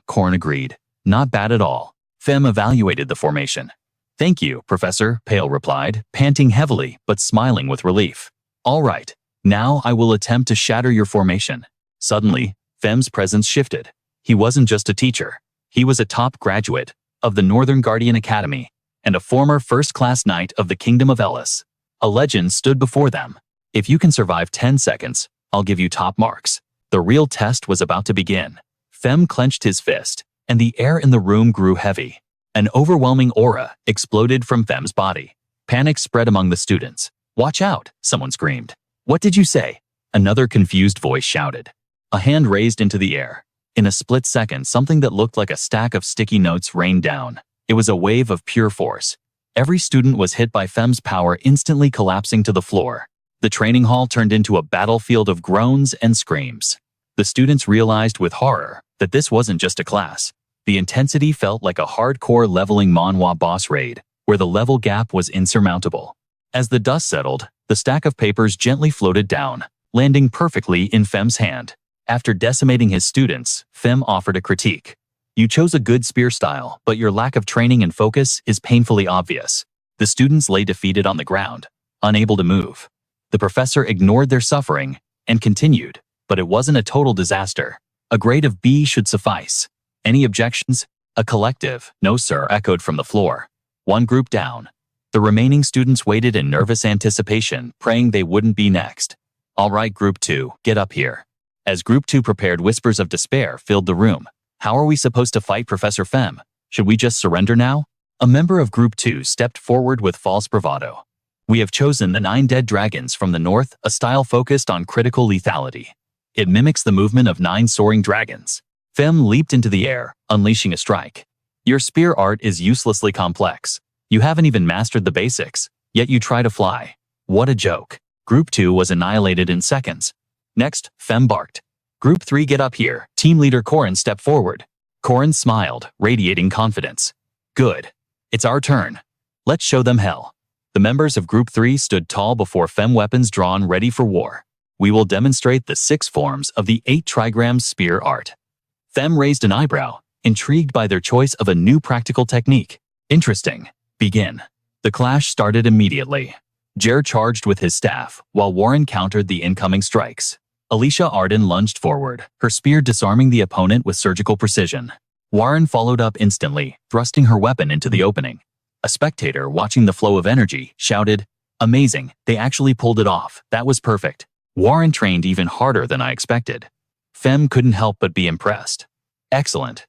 Corin agreed. Not bad at all. Fem evaluated the formation. Thank you, Professor, Pale replied, panting heavily but smiling with relief. All right, now I will attempt to shatter your formation. Suddenly, Fem's presence shifted. He wasn't just a teacher. He was a top graduate of the Northern Guardian Academy and a former first-class knight of the Kingdom of Ellis. A legend stood before them. If you can survive 10 seconds, I'll give you top marks. The real test was about to begin. Fem clenched his fist, and the air in the room grew heavy. An overwhelming aura exploded from Fem's body. Panic spread among the students. Watch out, someone screamed. What did you say? Another confused voice shouted. A hand raised into the air. In a split second, something that looked like a stack of sticky notes rained down. It was a wave of pure force. Every student was hit by Fem's power, instantly collapsing to the floor. The training hall turned into a battlefield of groans and screams. The students realized with horror that this wasn't just a class. The intensity felt like a hardcore leveling Manhwa boss raid, where the level gap was insurmountable. As the dust settled, the stack of papers gently floated down, landing perfectly in Fem's hand. After decimating his students, Fem offered a critique. You chose a good spear style, but your lack of training and focus is painfully obvious. The students lay defeated on the ground, unable to move. The professor ignored their suffering and continued, but it wasn't a total disaster. A grade of B should suffice. Any objections? A collective, no sir, echoed from the floor. One group down. The remaining students waited in nervous anticipation, praying they wouldn't be next. All right, Group 2, get up here. As Group 2 prepared, whispers of despair filled the room. How are we supposed to fight Professor Fem? Should we just surrender now? A member of Group 2 stepped forward with false bravado. We have chosen the 9 dead dragons from the north, a style focused on critical lethality. It mimics the movement of 9 soaring dragons. Fem leaped into the air, unleashing a strike. Your spear art is uselessly complex. You haven't even mastered the basics, yet you try to fly. What a joke. Group 2 was annihilated in seconds. Next, Fem barked. Group 3, get up here. Team leader Corin stepped forward. Corin smiled, radiating confidence. Good. It's our turn. Let's show them hell. The members of Group 3 stood tall before Fem, weapons drawn, ready for war. We will demonstrate the 6 forms of the 8 trigrams spear art. Fem raised an eyebrow, intrigued by their choice of a new practical technique. Interesting. Begin. The clash started immediately. Jer charged with his staff, while Warren countered the incoming strikes. Alicia Arden lunged forward, her spear disarming the opponent with surgical precision. Warren followed up instantly, thrusting her weapon into the opening. A spectator watching the flow of energy shouted, "Amazing, they actually pulled it off. That was perfect." Warren trained even harder than I expected. Fem couldn't help but be impressed. Excellent.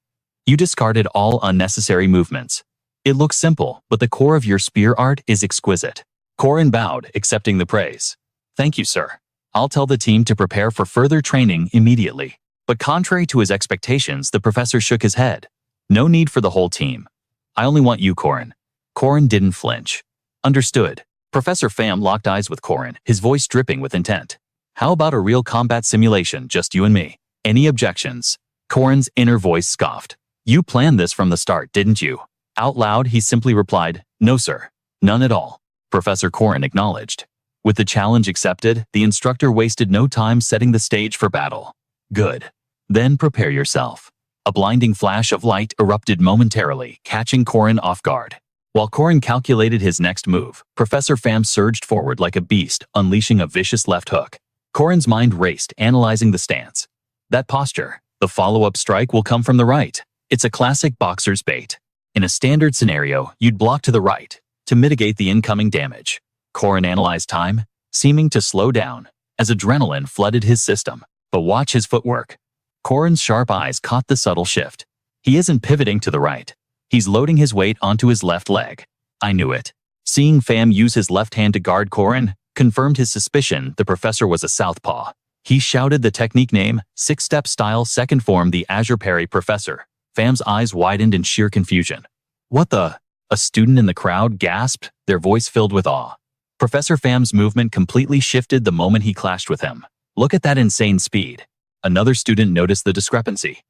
You discarded all unnecessary movements. It looks simple, but the core of your spear art is exquisite. Corin bowed, accepting the praise. Thank you, sir. I'll tell the team to prepare for further training immediately. But contrary to his expectations, the professor shook his head. No need for the whole team. I only want you, Corin. Corin didn't flinch. Understood. Professor Fem locked eyes with Corin, his voice dripping with intent. How about a real combat simulation, just you and me? Any objections? Corin's inner voice scoffed. You planned this from the start, didn't you? Out loud, he simply replied, no sir, none at all. Professor Corin acknowledged. With the challenge accepted, the instructor wasted no time setting the stage for battle. Good. Then prepare yourself. A blinding flash of light erupted momentarily, catching Corin off guard. While Corin calculated his next move, Professor Fem surged forward like a beast, unleashing a vicious left hook. Corin's mind raced, analyzing the stance. That posture, the follow-up strike will come from the right. It's a classic boxer's bait. In a standard scenario, you'd block to the right to mitigate the incoming damage. Corin analyzed time, seeming to slow down as adrenaline flooded his system. But watch his footwork. Corin's sharp eyes caught the subtle shift. He isn't pivoting to the right. He's loading his weight onto his left leg. I knew it. Seeing Fem use his left hand to guard Corin confirmed his suspicion the professor was a southpaw. He shouted the technique name, 6-step style, second form, the Azure Parry. Professor Fem's eyes widened in sheer confusion. What the? A student in the crowd gasped, their voice filled with awe. Professor Fam's movement completely shifted the moment he clashed with him. Look at that insane speed. Another student noticed the discrepancy.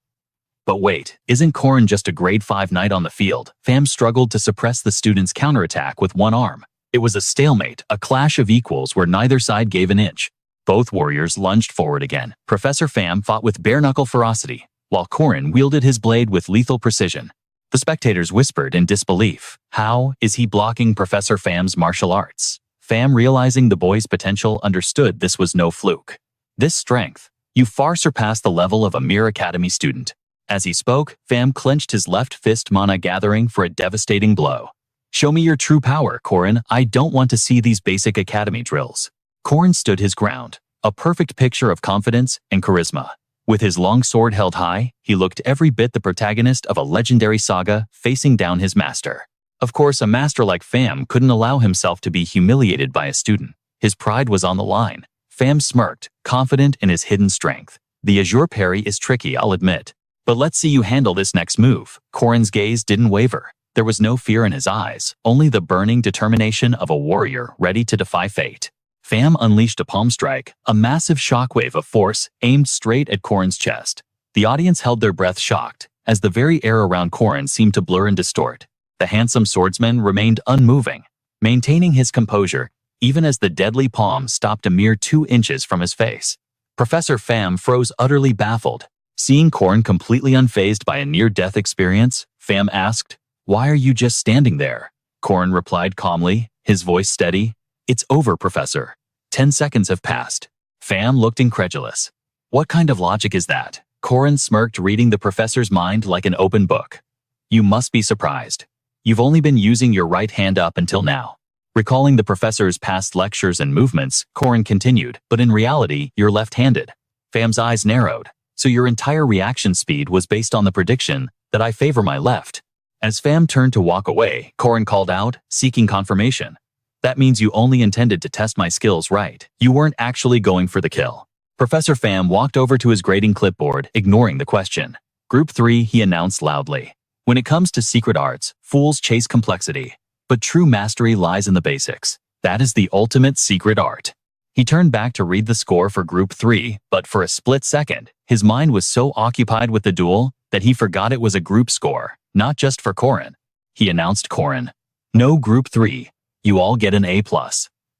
But wait, isn't Corin just a grade 5 knight on the field? Fam struggled to suppress the student's counterattack with one arm. It was a stalemate, a clash of equals where neither side gave an inch. Both warriors lunged forward again. Professor Fam fought with bare-knuckle ferocity, while Corin wielded his blade with lethal precision. The spectators whispered in disbelief. How is he blocking Professor Fam's martial arts? Fam, realizing the boy's potential, understood this was no fluke. This strength, you far surpass the level of a mere academy student. As he spoke, Fam clenched his left fist, mana gathering for a devastating blow. Show me your true power, Corin. I don't want to see these basic academy drills. Corin stood his ground, a perfect picture of confidence and charisma. With his long sword held high, he looked every bit the protagonist of a legendary saga facing down his master. Of course, a master like Fam couldn't allow himself to be humiliated by a student. His pride was on the line. Fam smirked, confident in his hidden strength. The Azure parry is tricky, I'll admit. But let's see you handle this next move. Corin's gaze didn't waver. There was no fear in his eyes, only the burning determination of a warrior ready to defy fate. Fam unleashed a palm strike, a massive shockwave of force aimed straight at Corin's chest. The audience held their breath shocked, as the very air around Corin seemed to blur and distort. The handsome swordsman remained unmoving, maintaining his composure, even as the deadly palm stopped a mere 2 inches from his face. Professor Fam froze, utterly baffled. Seeing Corin completely unfazed by a near-death experience, Fam asked, "Why are you just standing there?" Corin replied calmly, his voice steady, "It's over, Professor." 10 seconds have passed. Fam looked incredulous. What kind of logic is that? Corin smirked, reading the professor's mind like an open book. You must be surprised. You've only been using your right hand up until now. Recalling the professor's past lectures and movements, Corin continued, but in reality, you're left-handed. Fam's eyes narrowed. So your entire reaction speed was based on the prediction that I favor my left. As Fam turned to walk away, Corin called out, seeking confirmation. That means you only intended to test my skills, right? You weren't actually going for the kill. Professor Fam walked over to his grading clipboard, ignoring the question. Group 3, he announced loudly. When it comes to secret arts, fools chase complexity. But true mastery lies in the basics. That is the ultimate secret art. He turned back to read the score for Group 3, but for a split second, his mind was so occupied with the duel that he forgot it was a group score, not just for Corin. He announced Corin. No, Group 3. You all get an A+.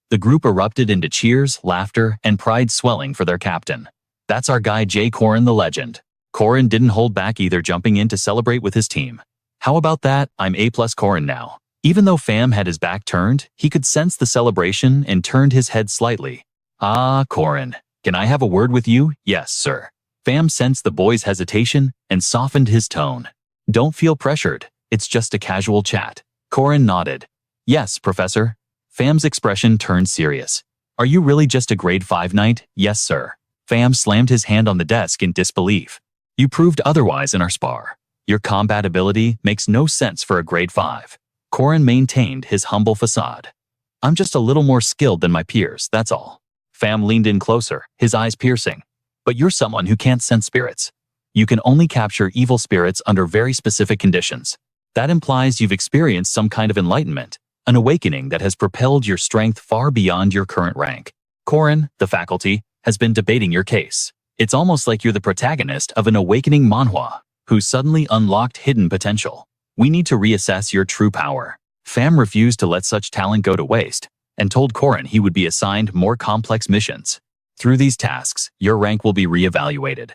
The group erupted into cheers, laughter, and pride, swelling for their captain. That's our guy J. Corin the legend. Corin didn't hold back either, jumping in to celebrate with his team. How about that? I'm A+ Corin now. Even though Fam had his back turned, he could sense the celebration and turned his head slightly. Ah, Corin, can I have a word with you? Yes, sir. Fam sensed the boy's hesitation and softened his tone. Don't feel pressured. It's just a casual chat. Corin nodded. Yes, Professor. Fam's expression turned serious. Are you really just a grade 5 knight? Yes, sir. Fam slammed his hand on the desk in disbelief. You proved otherwise in our spar. Your combat ability makes no sense for a grade 5. Corin maintained his humble facade. I'm just a little more skilled than my peers, that's all. Fam leaned in closer, his eyes piercing. But you're someone who can't sense spirits. You can only capture evil spirits under very specific conditions. That implies you've experienced some kind of enlightenment, an awakening that has propelled your strength far beyond your current rank. Corin, the faculty, has been debating your case. It's almost like you're the protagonist of an awakening manhwa, who suddenly unlocked hidden potential. We need to reassess your true power. Fam refused to let such talent go to waste, and told Corin he would be assigned more complex missions. Through these tasks, your rank will be reevaluated.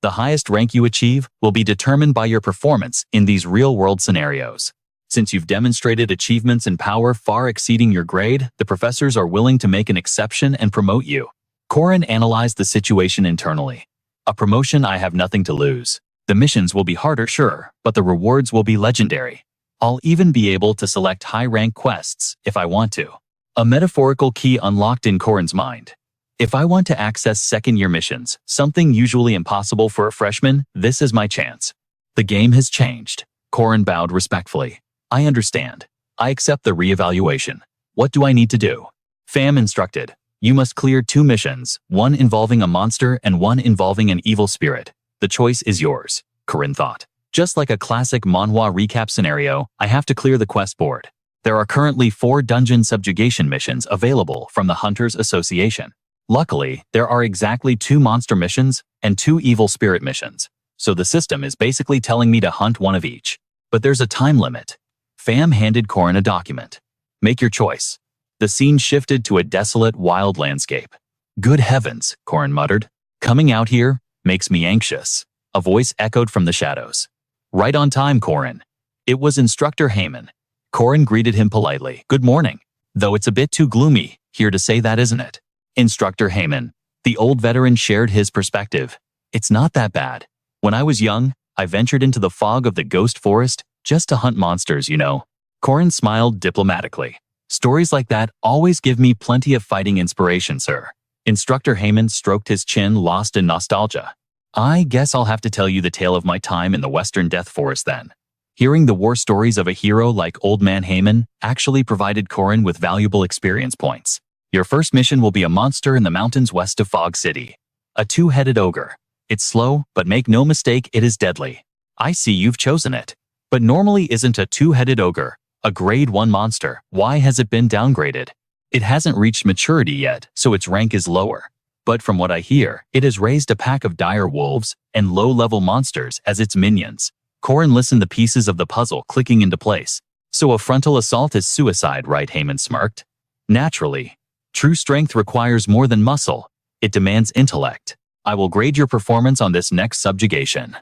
The highest rank you achieve will be determined by your performance in these real-world scenarios. Since you've demonstrated achievements and power far exceeding your grade, the professors are willing to make an exception and promote you. Corin analyzed the situation internally. A promotion, I have nothing to lose. The missions will be harder, sure, but the rewards will be legendary. I'll even be able to select high-rank quests if I want to. A metaphorical key unlocked in Corin's mind. If I want to access second-year missions, something usually impossible for a freshman, this is my chance. The game has changed. Corin bowed respectfully. I understand. I accept the reevaluation. What do I need to do? Fam instructed. You must clear 2 missions, one involving a monster and one involving an evil spirit. The choice is yours, Corin thought. Just like a classic Manhwa recap scenario, I have to clear the quest board. There are currently 4 dungeon subjugation missions available from the Hunters Association. Luckily, there are exactly 2 monster missions and 2 evil spirit missions, so the system is basically telling me to hunt one of each. But there's a time limit. Fam handed Corin a document. Make your choice. The scene shifted to a desolate, wild landscape. Good heavens, Corin muttered. Coming out here makes me anxious. A voice echoed from the shadows. Right on time, Corin. It was Instructor Heyman. Corin greeted him politely. Good morning. Though it's a bit too gloomy here to say that, isn't it? Instructor Heyman. The old veteran shared his perspective. It's not that bad. When I was young, I ventured into the fog of the ghost forest just to hunt monsters, you know. Corin smiled diplomatically. Stories like that always give me plenty of fighting inspiration, sir. Instructor Heyman stroked his chin, lost in nostalgia. I guess I'll have to tell you the tale of my time in the Western Death Forest then. Hearing the war stories of a hero like Old Man Heyman actually provided Corin with valuable experience points. Your first mission will be a monster in the mountains west of Fog City. A 2-headed ogre. It's slow, but make no mistake, it is deadly. I see you've chosen it. But normally isn't a 2-headed ogre a grade 1 monster? Why has it been downgraded? It hasn't reached maturity yet, so its rank is lower. But from what I hear, it has raised a pack of dire wolves and low-level monsters as its minions. Corin listened the pieces of the puzzle clicking into place. So a frontal assault is suicide, right? Heyman smirked. Naturally. True strength requires more than muscle. It demands intellect. I will grade your performance on this next subjugation.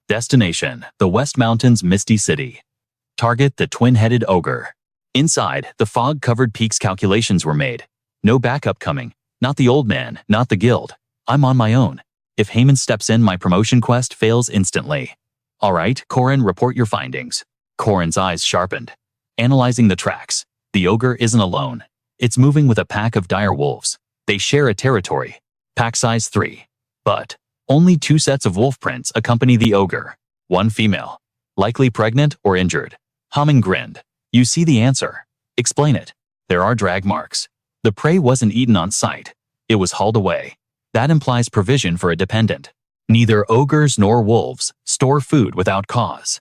Destination: the West Mountains Misty City. Target: the twin-headed ogre. Inside, the fog-covered peaks calculations were made. No backup coming. Not the old man, not the guild. I'm on my own. If Heyman steps in, my promotion quest fails instantly. All right, Corin, report your findings. Corin's eyes sharpened. Analyzing the tracks. The ogre isn't alone. It's moving with a pack of dire wolves. They share a territory. Pack size 3. But only 2 sets of wolf prints accompany the ogre. 1 female. Likely pregnant or injured. Humming grinned. You see the answer. Explain it. There are drag marks. The prey wasn't eaten on sight. It was hauled away. That implies provision for a dependent. Neither ogres nor wolves store food without cause.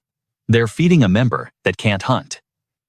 They're feeding a member that can't hunt.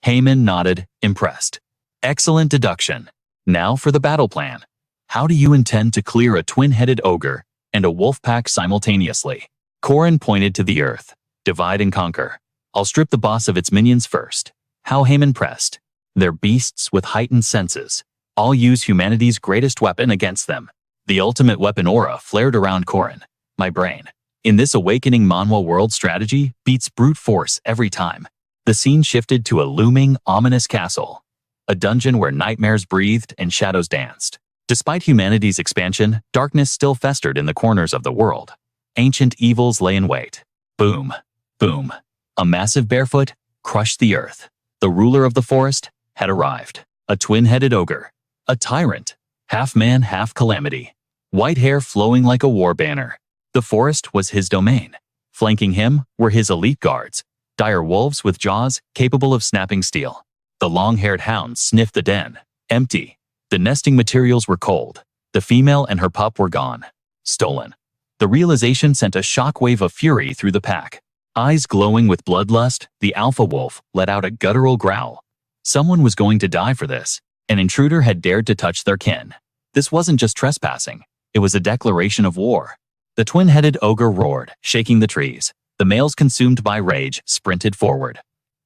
Heyman nodded, impressed. Excellent deduction. Now for the battle plan. How do you intend to clear a twin-headed ogre and a wolf pack simultaneously? Corin pointed to the earth. Divide and conquer. I'll strip the boss of its minions first. How Heyman pressed. They're beasts with heightened senses. I'll use humanity's greatest weapon against them. The ultimate weapon aura flared around Corin. My brain. In this awakening Manhwa world, strategy beats brute force every time. The scene shifted to a looming, ominous castle. A dungeon where nightmares breathed and shadows danced. Despite humanity's expansion, darkness still festered in the corners of the world. Ancient evils lay in wait. Boom. Boom. A massive barefoot crushed the earth. The ruler of the forest had arrived. A twin-headed ogre. A tyrant. Half man, half calamity. White hair flowing like a war banner. The forest was his domain. Flanking him were his elite guards. Dire wolves with jaws capable of snapping steel. The long-haired hound sniffed the den. Empty. The nesting materials were cold. The female and her pup were gone. Stolen. The realization sent a shockwave of fury through the pack. Eyes glowing with bloodlust, the alpha wolf let out a guttural growl. Someone was going to die for this. An intruder had dared to touch their kin. This wasn't just trespassing. It was a declaration of war. The twin-headed ogre roared, shaking the trees. The males, consumed by rage, sprinted forward.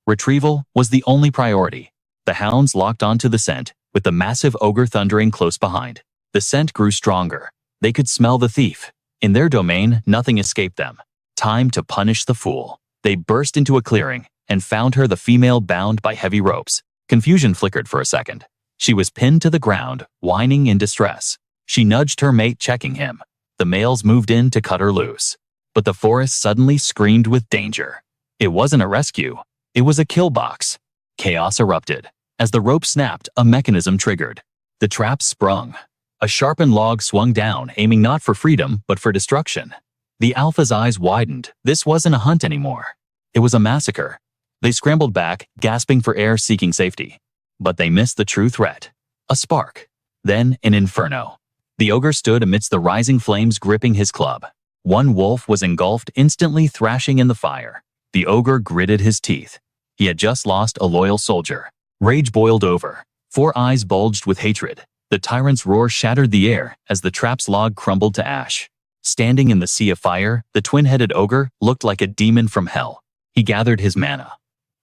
Retrieval was the only priority. The hounds locked onto the scent, with the massive ogre thundering close behind. The scent grew stronger. They could smell the thief. In their domain, nothing escaped them. Time to punish the fool. They burst into a clearing and found her, the female, bound by heavy ropes. Confusion flickered for a second. She was pinned to the ground, whining in distress. She nudged her mate, checking him. The males moved in to cut her loose. But the forest suddenly screamed with danger. It wasn't a rescue. It was a kill box. Chaos erupted. As the rope snapped, a mechanism triggered. The trap sprung. A sharpened log swung down, aiming not for freedom, but for destruction. The alpha's eyes widened. This wasn't a hunt anymore. It was a massacre. They scrambled back, gasping for air, seeking safety. But they missed the true threat. A spark. Then an inferno. The ogre stood amidst the rising flames, gripping his club. One wolf was engulfed instantly, thrashing in the fire. The ogre gritted his teeth. He had just lost a loyal soldier. Rage boiled over. 4 eyes bulged with hatred. The tyrant's roar shattered the air as the trap's log crumbled to ash. Standing in the sea of fire, the twin-headed ogre looked like a demon from hell. He gathered his mana.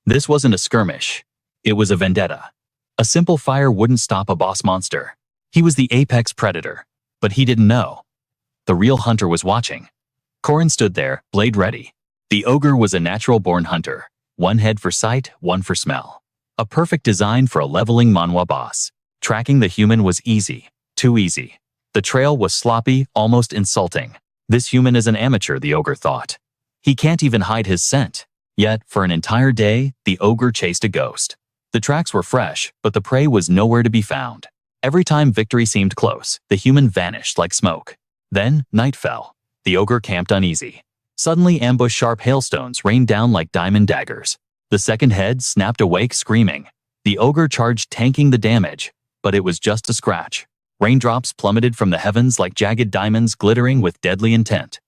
This wasn't a skirmish. It was a vendetta. A simple fire wouldn't stop a boss monster. He was the apex predator. But he didn't know. The real hunter was watching. Corin stood there, blade ready. The ogre was a natural-born hunter. 1 head for sight, 1 for smell. A perfect design for a leveling Manhwa boss. Tracking the human was easy. Too easy. The trail was sloppy, almost insulting. This human is an amateur, the ogre thought. He can't even hide his scent. Yet, for an entire day, the ogre chased a ghost. The tracks were fresh, but the prey was nowhere to be found. Every time victory seemed close, the human vanished like smoke. Then, night fell. The ogre camped uneasy. Suddenly, ambush-sharp hailstones rained down like diamond daggers. The second head snapped awake, screaming. The ogre charged, tanking the damage. But it was just a scratch. Raindrops plummeted from the heavens like jagged diamonds glittering with deadly intent.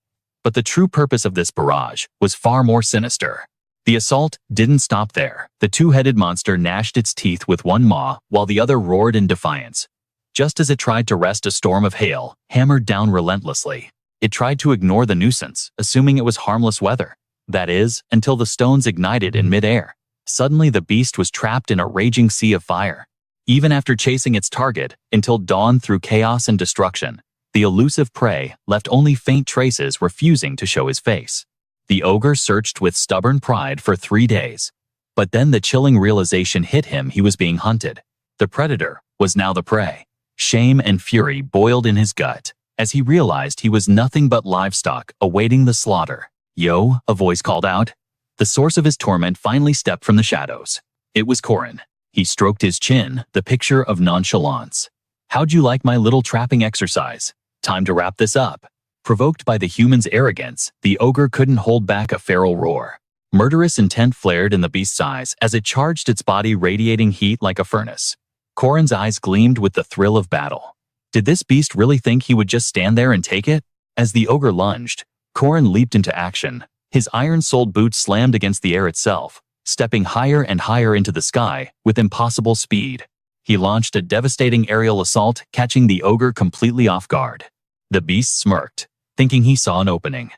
But the true purpose of this barrage was far more sinister. The assault didn't stop there. The 2-headed monster gnashed its teeth with one maw, while the other roared in defiance. Just as it tried to wrest a storm of hail, hammered down relentlessly. It tried to ignore the nuisance, assuming it was harmless weather. That is, until the stones ignited in midair. Suddenly the beast was trapped in a raging sea of fire. Even after chasing its target, until dawn through chaos and destruction, the elusive prey left only faint traces, refusing to show his face. The ogre searched with stubborn pride for 3 days. But then the chilling realization hit him: he was being hunted. The predator was now the prey. Shame and fury boiled in his gut as he realized he was nothing but livestock awaiting the slaughter. "Yo," a voice called out. The source of his torment finally stepped from the shadows. It was Corin. He stroked his chin, the picture of nonchalance. "How'd you like my little trapping exercise? Time to wrap this up." Provoked by the human's arrogance, the ogre couldn't hold back a feral roar. Murderous intent flared in the beast's eyes as it charged its body, radiating heat like a furnace. Corin's eyes gleamed with the thrill of battle. Did this beast really think he would just stand there and take it? As the ogre lunged, Corin leaped into action. His iron-soled boots slammed against the air itself, stepping higher and higher into the sky with impossible speed. He launched a devastating aerial assault, catching the ogre completely off guard. The beast smirked, thinking he saw an opening.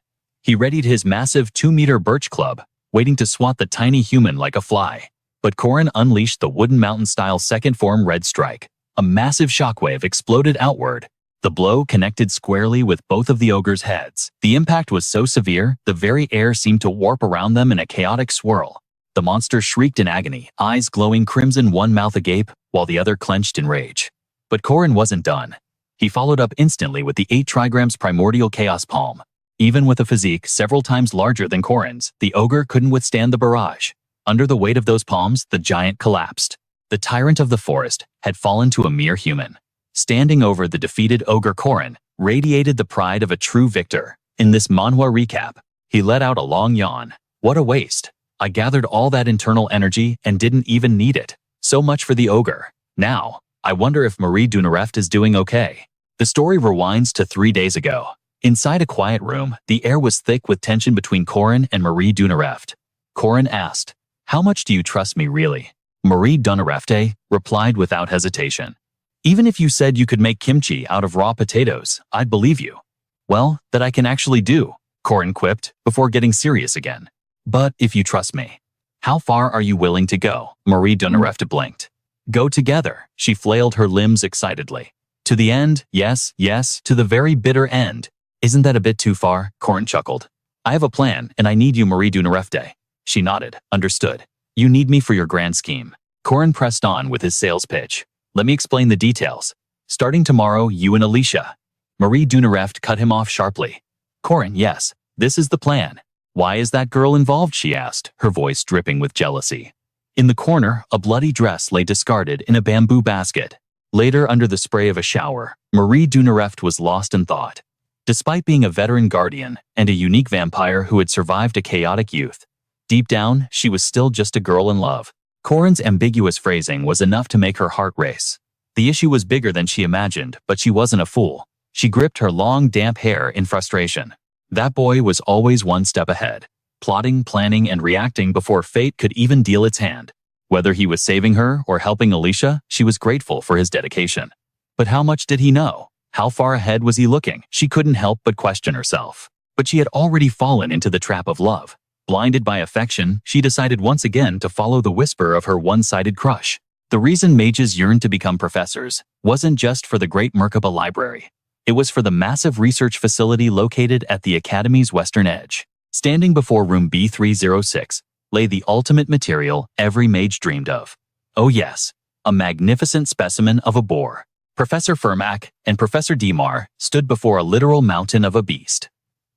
He readied his massive 2-meter birch club, waiting to swat the tiny human like a fly. But Corin unleashed the wooden mountain-style second form red strike. A massive shockwave exploded outward. The blow connected squarely with both of the ogre's heads. The impact was so severe, the very air seemed to warp around them in a chaotic swirl. The monster shrieked in agony, eyes glowing crimson, one mouth agape, while the other clenched in rage. But Corin wasn't done. He followed up instantly with the 8 trigrams primordial chaos palm. Even with a physique several times larger than Corin's, the ogre couldn't withstand the barrage. Under the weight of those palms, the giant collapsed. The tyrant of the forest had fallen to a mere human. Standing over the defeated ogre, Corin radiated the pride of a true victor. In this Manhwa recap, he let out a long yawn. What a waste. I gathered all that internal energy and didn't even need it. So much for the ogre. Now, I wonder if Marie Dunareft is doing okay. The story rewinds to 3 days ago. Inside a quiet room, the air was thick with tension between Corin and Marie Dunareft. Corin asked, "How much do you trust me, really?" Marie Dunarefte replied without hesitation. "Even if you said you could make kimchi out of raw potatoes, I'd believe you." "Well, that I can actually do," Corin quipped before getting serious again. "But if you trust me, how far are you willing to go?" Marie Dunarefte blinked. "Go together," she flailed her limbs excitedly. "To the end, yes, yes, to the very bitter end." "Isn't that a bit too far?" Corin chuckled. "I have a plan, and I need you, Marie Dunarefte." She nodded. "Understood. You need me for your grand scheme." Corin pressed on with his sales pitch. "Let me explain the details. Starting tomorrow, you and Alicia." Marie Dunareft cut him off sharply. "Corin, yes, this is the plan." "Why is that girl involved?" she asked, her voice dripping with jealousy. In the corner, a bloody dress lay discarded in a bamboo basket. Later, under the spray of a shower, Marie Dunareft was lost in thought. Despite being a veteran guardian and a unique vampire who had survived a chaotic youth, deep down, she was still just a girl in love. Corin's ambiguous phrasing was enough to make her heart race. The issue was bigger than she imagined, but she wasn't a fool. She gripped her long, damp hair in frustration. That boy was always one step ahead, plotting, planning, and reacting before fate could even deal its hand. Whether he was saving her or helping Alicia, she was grateful for his dedication. But how much did he know? How far ahead was he looking? She couldn't help but question herself. But she had already fallen into the trap of love. Blinded by affection, she decided once again to follow the whisper of her one-sided crush. The reason mages yearned to become professors wasn't just for the great Merkaba library. It was for the massive research facility located at the Academy's western edge. Standing before room B306 lay the ultimate material every mage dreamed of. Oh yes, a magnificent specimen of a boar. Professor Fermac and Professor Dimar stood before a literal mountain of a beast.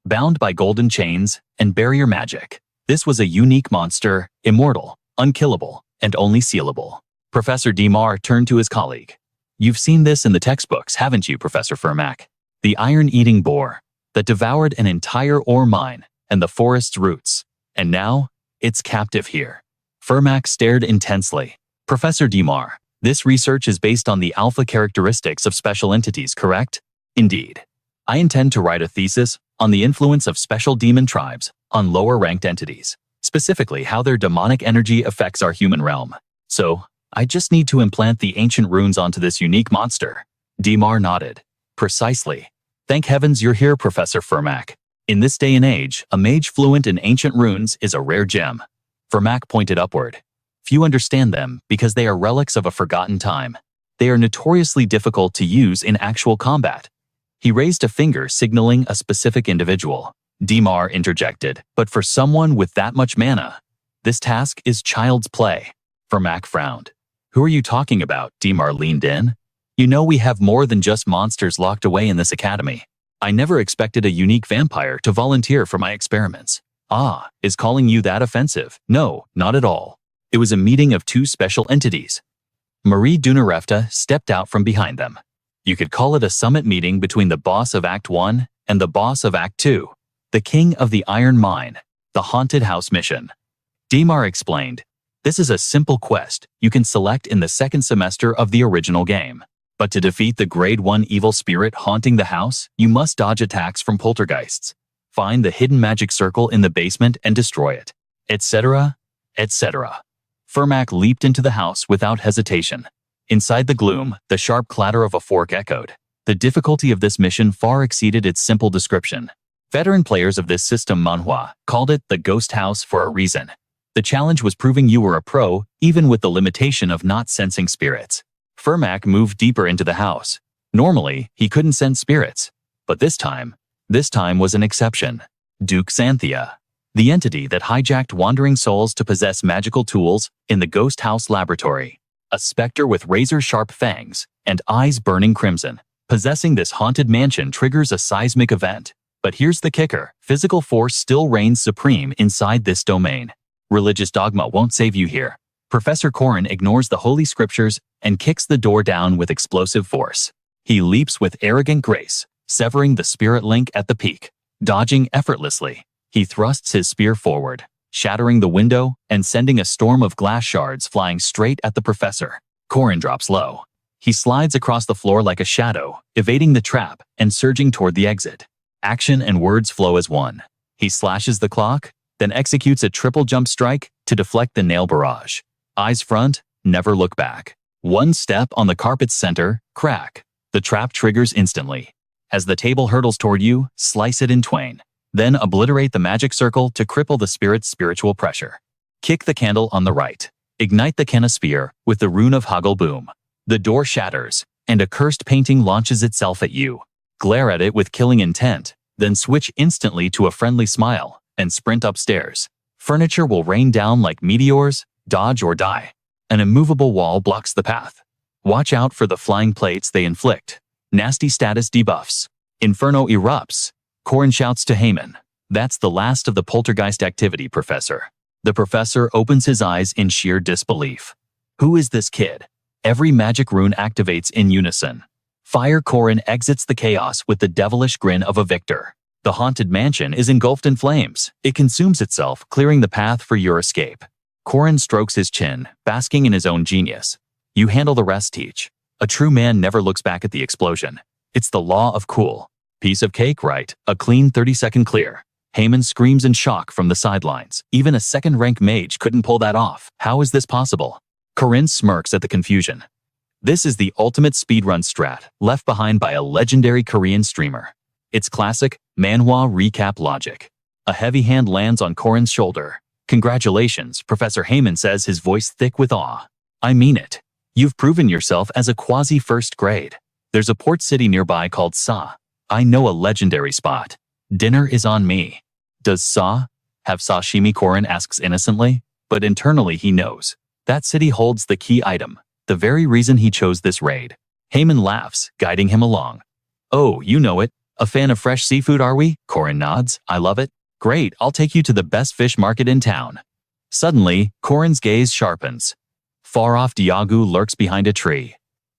Bound by golden chains and barrier magic, this was a unique monster, immortal, unkillable, and only sealable. Professor Dimar turned to his colleague. You've seen this in the textbooks, haven't you, Professor Fermac? The iron-eating boar that devoured an entire ore mine and the forest's roots. And now, it's captive here. Fermac stared intensely. Professor Dimar, this research is based on the alpha characteristics of special entities, correct? Indeed. I intend to write a thesis on the influence of special demon tribes on lower-ranked entities, specifically how their demonic energy affects our human realm. So, I just need to implant the ancient runes onto this unique monster. Dimar nodded. Precisely. Thank heavens you're here, Professor Fermac. In this day and age, a mage fluent in ancient runes is a rare gem. Fermac pointed upward. Few understand them because they are relics of a forgotten time. They are notoriously difficult to use in actual combat. He raised a finger signaling a specific individual. Dimar interjected, but for someone with that much mana, this task is child's play. Fermac frowned. Who are you talking about? Dimar leaned in. You know we have more than just monsters locked away in this academy. I never expected a unique vampire to volunteer for my experiments. Ah, is calling you that offensive? No, not at all. It was a meeting of two special entities. Marie Dunarefta stepped out from behind them. You could call it a summit meeting between the boss of Act 1 and the boss of Act 2, the king of the Iron Mine, the Haunted House mission. Dimar explained, this is a simple quest you can select in the second semester of the original game. But to defeat the Grade 1 evil spirit haunting the house, you must dodge attacks from poltergeists, find the hidden magic circle in the basement and destroy it, etc., etc. Fermac leaped into the house without hesitation. Inside the gloom, the sharp clatter of a fork echoed. The difficulty of this mission far exceeded its simple description. Veteran players of this system, Manhwa, called it the Ghost House for a reason. The challenge was proving you were a pro, even with the limitation of not sensing spirits. Fermac moved deeper into the house. Normally, he couldn't sense spirits. But this time was an exception. Duke Xanthia, the entity that hijacked wandering souls to possess magical tools in the Ghost House laboratory. A specter with razor-sharp fangs and eyes burning crimson. Possessing this haunted mansion triggers a seismic event. But here's the kicker. Physical force still reigns supreme inside this domain. Religious dogma won't save you here. Professor Corin ignores the holy scriptures and kicks the door down with explosive force. He leaps with arrogant grace, severing the spirit link at the peak. Dodging effortlessly, he thrusts his spear forward, shattering the window and sending a storm of glass shards flying straight at the professor. Corin drops low. He slides across the floor like a shadow, evading the trap and surging toward the exit. Action and words flow as one. He slashes the clock, then executes a triple jump strike to deflect the nail barrage. Eyes front, never look back. One step on the carpet's center, crack. The trap triggers instantly. As the table hurtles toward you, slice it in twain. Then obliterate the magic circle to cripple the spirit's spiritual pressure. Kick the candle on the right. Ignite the canosphere with the rune of Hoggle Boom. The door shatters, and a cursed painting launches itself at you. Glare at it with killing intent, then switch instantly to a friendly smile and sprint upstairs. Furniture will rain down like meteors, dodge or die. An immovable wall blocks the path. Watch out for the flying plates they inflict. Nasty status debuffs. Inferno erupts. Corin shouts to Heyman. That's the last of the poltergeist activity, Professor. The professor opens his eyes in sheer disbelief. Who is this kid? Every magic rune activates in unison. Fire Corin exits the chaos with the devilish grin of a victor. The haunted mansion is engulfed in flames. It consumes itself, clearing the path for your escape. Corin strokes his chin, basking in his own genius. You handle the rest, Teach. A true man never looks back at the explosion. It's the law of cool. Piece of cake, right? A clean 30-second clear. Heyman screams in shock from the sidelines. Even a second-rank mage couldn't pull that off. How is this possible? Corin smirks at the confusion. This is the ultimate speedrun strat, left behind by a legendary Korean streamer. It's classic Manhwa recap logic. A heavy hand lands on Corin's shoulder. Congratulations, Professor Heyman says, his voice thick with awe. I mean it. You've proven yourself as a quasi-first grade. There's a port city nearby called Sa. I know a legendary spot. Dinner is on me. Does Sa have sashimi? Corin asks innocently, but internally he knows. That city holds the key item, the very reason he chose this raid. Heyman laughs, guiding him along. Oh, you know it. A fan of fresh seafood, are we? Corin nods. I love it. Great, I'll take you to the best fish market in town. Suddenly, Corin's gaze sharpens. Far off, Diagu lurks behind a tree.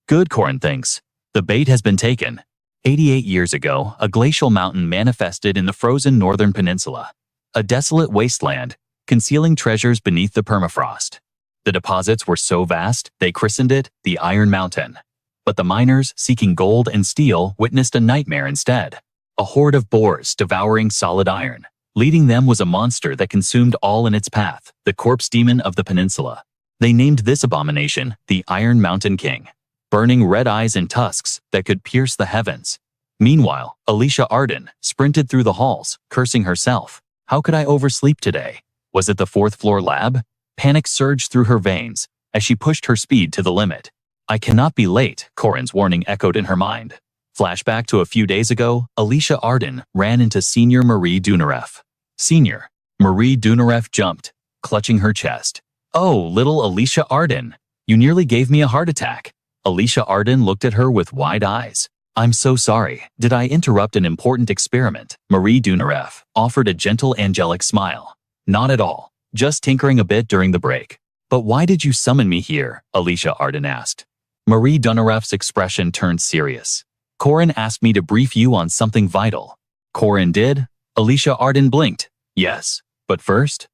Good, Corin thinks. The bait has been taken. 88 years ago, a glacial mountain manifested in the frozen northern peninsula. A desolate wasteland, concealing treasures beneath the permafrost. The deposits were so vast, they christened it the Iron Mountain. But the miners, seeking gold and steel, witnessed a nightmare instead. A horde of boars devouring solid iron. Leading them was a monster that consumed all in its path, the corpse demon of the peninsula. They named this abomination the Iron Mountain King. Burning red eyes and tusks that could pierce the heavens. Meanwhile, Alicia Arden sprinted through the halls, cursing herself. How could I oversleep today? Was it the fourth-floor lab? Panic surged through her veins as she pushed her speed to the limit. I cannot be late, Corin's warning echoed in her mind. Flashback to a few days ago, Alicia Arden ran into Senior Marie Dunareff. Senior Marie Dunareff jumped, clutching her chest. Oh, little Alicia Arden, you nearly gave me a heart attack. Alicia Arden looked at her with wide eyes. I'm so sorry. Did I interrupt an important experiment? Marie Dunareff offered a gentle angelic smile. Not at all. Just tinkering a bit during the break. But why did you summon me here? Alicia Arden asked. Marie Dunareff's expression turned serious. Corin asked me to brief you on something vital. Corin did? Alicia Arden blinked. Yes. But first?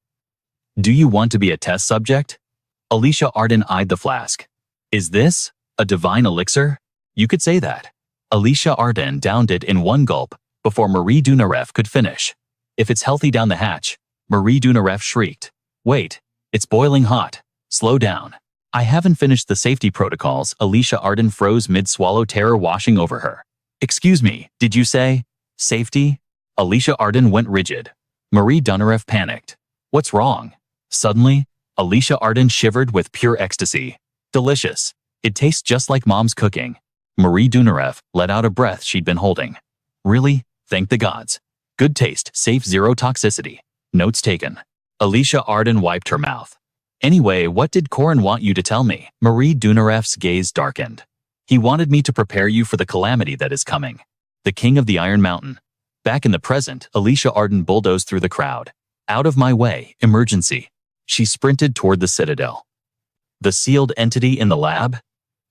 Do you want to be a test subject? Alicia Arden eyed the flask. Is this a divine elixir? You could say that. Alicia Arden downed it in one gulp before Marie Dunareff could finish. If it's healthy down the hatch, Marie Dunareff shrieked. Wait, it's boiling hot. Slow down. I haven't finished the safety protocols. Alicia Arden froze mid-swallow, terror washing over her. Excuse me, did you say safety? Alicia Arden went rigid. Marie Dunareff panicked. What's wrong? Suddenly, Alicia Arden shivered with pure ecstasy. Delicious. It tastes just like Mom's cooking. Marie Dunareff let out a breath she'd been holding. Really? Thank the gods. Good taste, safe, zero toxicity. Notes taken. Alicia Arden wiped her mouth. Anyway, what did Corin want you to tell me? Marie Dunareff's gaze darkened. He wanted me to prepare you for the calamity that is coming. The King of the Iron Mountain. Back in the present, Alicia Arden bulldozed through the crowd. Out of my way, emergency. She sprinted toward the citadel. The sealed entity in the lab?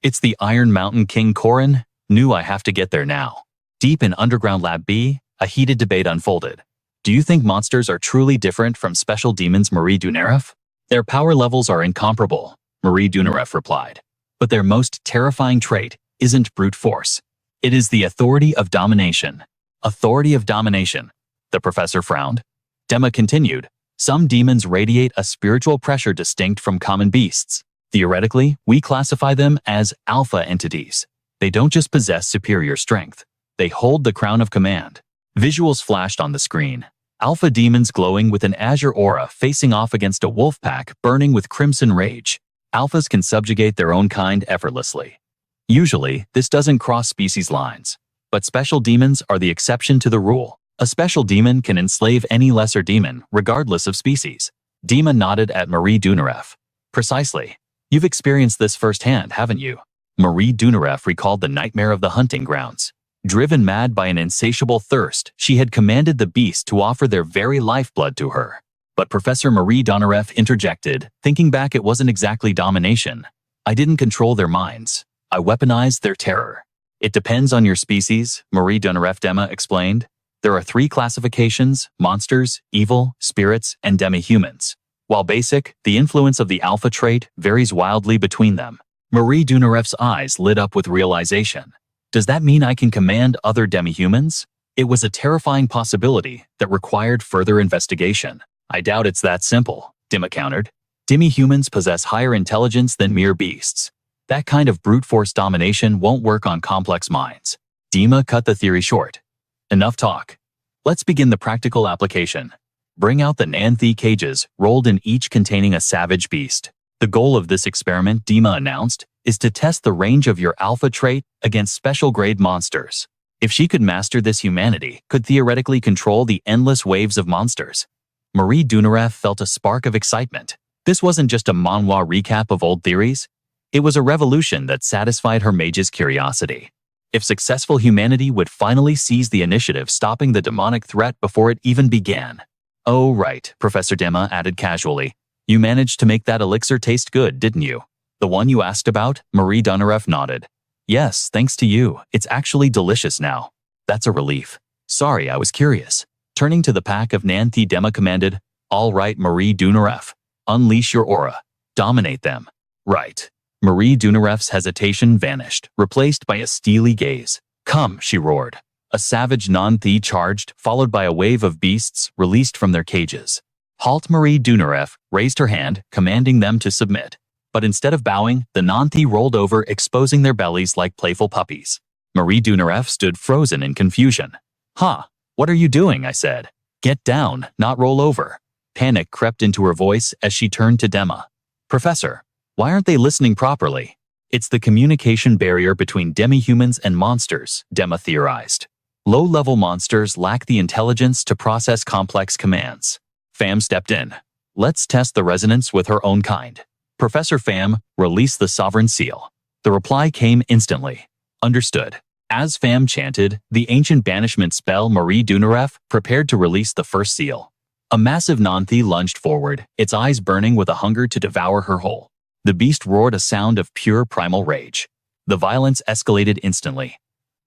It's the Iron Mountain King. Corin knew I have to get there now. Deep in Underground Lab B, a heated debate unfolded. Do you think monsters are truly different from special demons? Marie Dunareff? Their power levels are incomparable, Marie Dunareff replied. But their most terrifying trait isn't brute force. It is the authority of domination. Authority of domination. The professor frowned. Dema continued. Some demons radiate a spiritual pressure distinct from common beasts. Theoretically, we classify them as alpha entities. They don't just possess superior strength. They hold the crown of command. Visuals flashed on the screen. Alpha demons glowing with an azure aura facing off against a wolf pack burning with crimson rage. Alphas can subjugate their own kind effortlessly. Usually, this doesn't cross species lines. But special demons are the exception to the rule. A special demon can enslave any lesser demon, regardless of species. Dema nodded at Marie Dunareff. Precisely. You've experienced this firsthand, haven't you? Marie Dunareff recalled the nightmare of the hunting grounds. Driven mad by an insatiable thirst, she had commanded the beasts to offer their very lifeblood to her. But Professor Marie Dunareff interjected, thinking back, it wasn't exactly domination. I didn't control their minds. I weaponized their terror. It depends on your species, Marie Dunareff Dema explained. There are 3 classifications: monsters, evil, spirits, and demi-humans. While basic, the influence of the alpha trait varies wildly between them. Marie Dunareff's eyes lit up with realization. Does that mean I can command other demi-humans? It was a terrifying possibility that required further investigation. I doubt it's that simple, Dima countered. Demi-humans possess higher intelligence than mere beasts. That kind of brute force domination won't work on complex minds. Dima cut the theory short. Enough talk. Let's begin the practical application. Bring out the Nanthi cages, rolled in each containing a savage beast. The goal of this experiment, Dima announced, is to test the range of your alpha trait against special-grade monsters. If she could master this, humanity could theoretically control the endless waves of monsters. Marie Dunarev felt a spark of excitement. This wasn't just a manhwa recap of old theories. It was a revolution that satisfied her mage's curiosity. If successful, humanity would finally seize the initiative, stopping the demonic threat before it even began. Oh right, Professor Dima added casually. You managed to make that elixir taste good, didn't you? The one you asked about? Marie Dunarev nodded. Yes, thanks to you. It's actually delicious now. That's a relief. Sorry, I was curious. Turning to the pack of Nanthi, Dima commanded, All right, Marie Dunarev. Unleash your aura. Dominate them. Right. Marie Dunarev's hesitation vanished, replaced by a steely gaze. Come, she roared. A savage Nanthi charged, followed by a wave of beasts released from their cages. Halt! Marie Dunarev raised her hand, commanding them to submit. But instead of bowing, the Nanthi rolled over, exposing their bellies like playful puppies. Marie Dunarev stood frozen in confusion. What are you doing? I said. Get down, not roll over. Panic crept into her voice as she turned to Dima. Professor, why aren't they listening properly? It's the communication barrier between demi-humans and monsters, Dima theorized. Low-level monsters lack the intelligence to process complex commands. Pham stepped in. Let's test the resonance with her own kind. Professor Pham released the sovereign seal. The reply came instantly. Understood. As Pham chanted the ancient banishment spell, Marie Dunarev prepared to release the first seal. A massive Nanthi lunged forward, its eyes burning with a hunger to devour her whole. The beast roared a sound of pure primal rage. The violence escalated instantly.